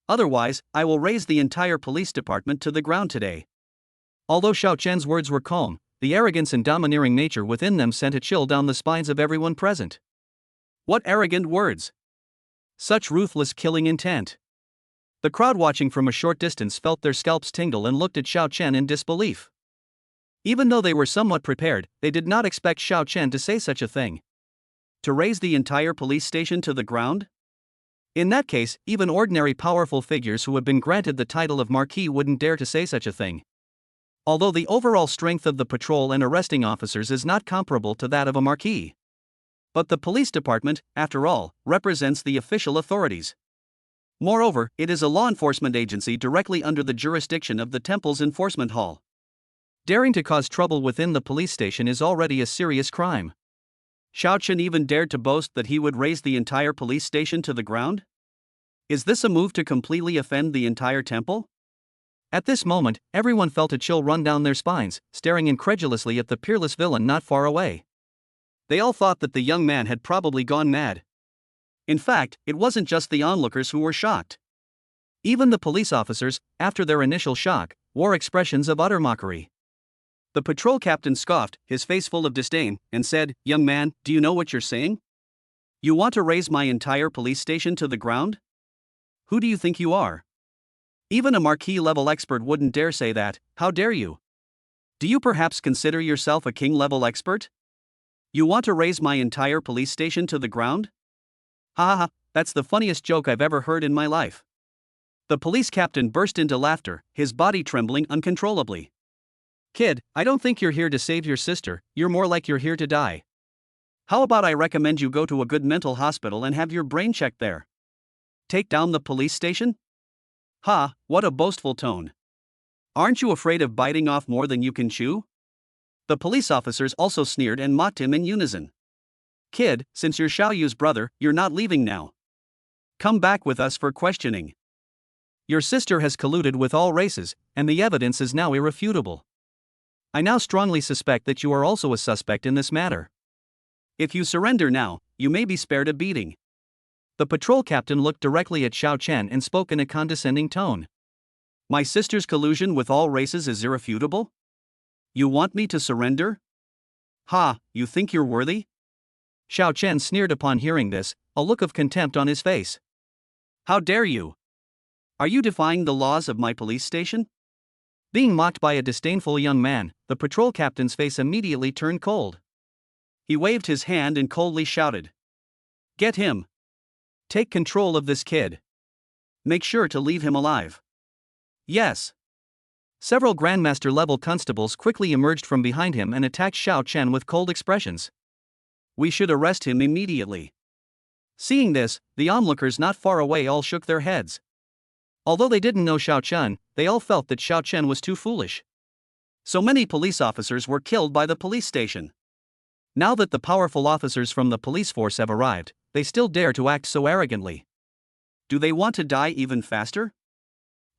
Otherwise, I will raise the entire police department to the ground today." Although Xiao Chen's words were calm, the arrogance and domineering nature within them sent a chill down the spines of everyone present. What arrogant words! Such ruthless killing intent! The crowd watching from a short distance felt their scalps tingle and looked at Xiao Chen in disbelief. Even though they were somewhat prepared, they did not expect Xiao Chen to say such a thing. To raise the entire police station to the ground? In that case, even ordinary powerful figures who had been granted the title of Marquis wouldn't dare to say such a thing. Although the overall strength of the patrol and arresting officers is not comparable to that of a Marquis. But the police department, after all, represents the official authorities. Moreover, it is a law enforcement agency directly under the jurisdiction of the temple's enforcement hall. Daring to cause trouble within the police station is already a serious crime. Xiao Chen even dared to boast that he would raise the entire police station to the ground? Is this a move to completely offend the entire temple? At this moment, everyone felt a chill run down their spines, staring incredulously at the peerless villain not far away. They all thought that the young man had probably gone mad. In fact, it wasn't just the onlookers who were shocked. Even the police officers, after their initial shock, wore expressions of utter mockery. The patrol captain scoffed, his face full of disdain, and said, "Young man, do you know what you're saying? You want to raise my entire police station to the ground? Who do you think you are? Even a Marquis-level expert wouldn't dare say that. How dare you? Do you perhaps consider yourself a king-level expert? You want to raise my entire police station to the ground? Ha ha ha, that's the funniest joke I've ever heard in my life." The police captain burst into laughter, his body trembling uncontrollably. "Kid, I don't think you're here to save your sister, you're more like you're here to die. How about I recommend you go to a good mental hospital and have your brain checked there? Take down the police station? Ha, what a boastful tone. Aren't you afraid of biting off more than you can chew?" The police officers also sneered and mocked him in unison. "Kid, since you're Xiao Yu's brother, you're not leaving now. Come back with us for questioning. Your sister has colluded with all races, and the evidence is now irrefutable. I now strongly suspect that you are also a suspect in this matter. If you surrender now, you may be spared a beating." The patrol captain looked directly at Xiao Chen and spoke in a condescending tone. "My sister's collusion with all races is irrefutable? You want me to surrender? Ha, you think you're worthy?" Xiao Chen sneered upon hearing this, a look of contempt on his face. "How dare you? Are you defying the laws of my police station?" Being mocked by a disdainful young man, the patrol captain's face immediately turned cold. He waved his hand and coldly shouted, "Get him! Take control of this kid. Make sure to leave him alive." "Yes." Several Grandmaster-level constables quickly emerged from behind him and attacked Xiao Chen with cold expressions. "We should arrest him immediately." Seeing this, the onlookers not far away all shook their heads. Although they didn't know Xiao Chen, they all felt that Xiao Chen was too foolish. So many police officers were killed by the police station. Now that the powerful officers from the police force have arrived, they still dare to act so arrogantly. Do they want to die even faster?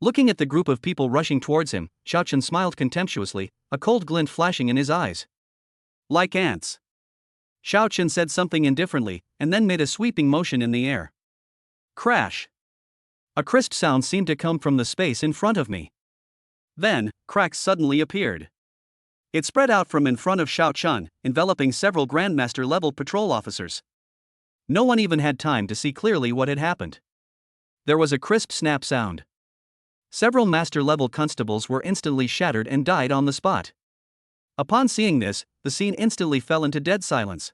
Looking at the group of people rushing towards him, Xiao Chen smiled contemptuously, a cold glint flashing in his eyes. "Like ants." Xiao Chen said something indifferently, and then made a sweeping motion in the air. Crash! A crisp sound seemed to come from the space in front of me. Then, cracks suddenly appeared. It spread out from in front of Xiao Chen, enveloping several Grandmaster-level patrol officers. No one even had time to see clearly what had happened. There was a crisp snap sound. Several Master-level constables were instantly shattered and died on the spot. Upon seeing this, the scene instantly fell into dead silence.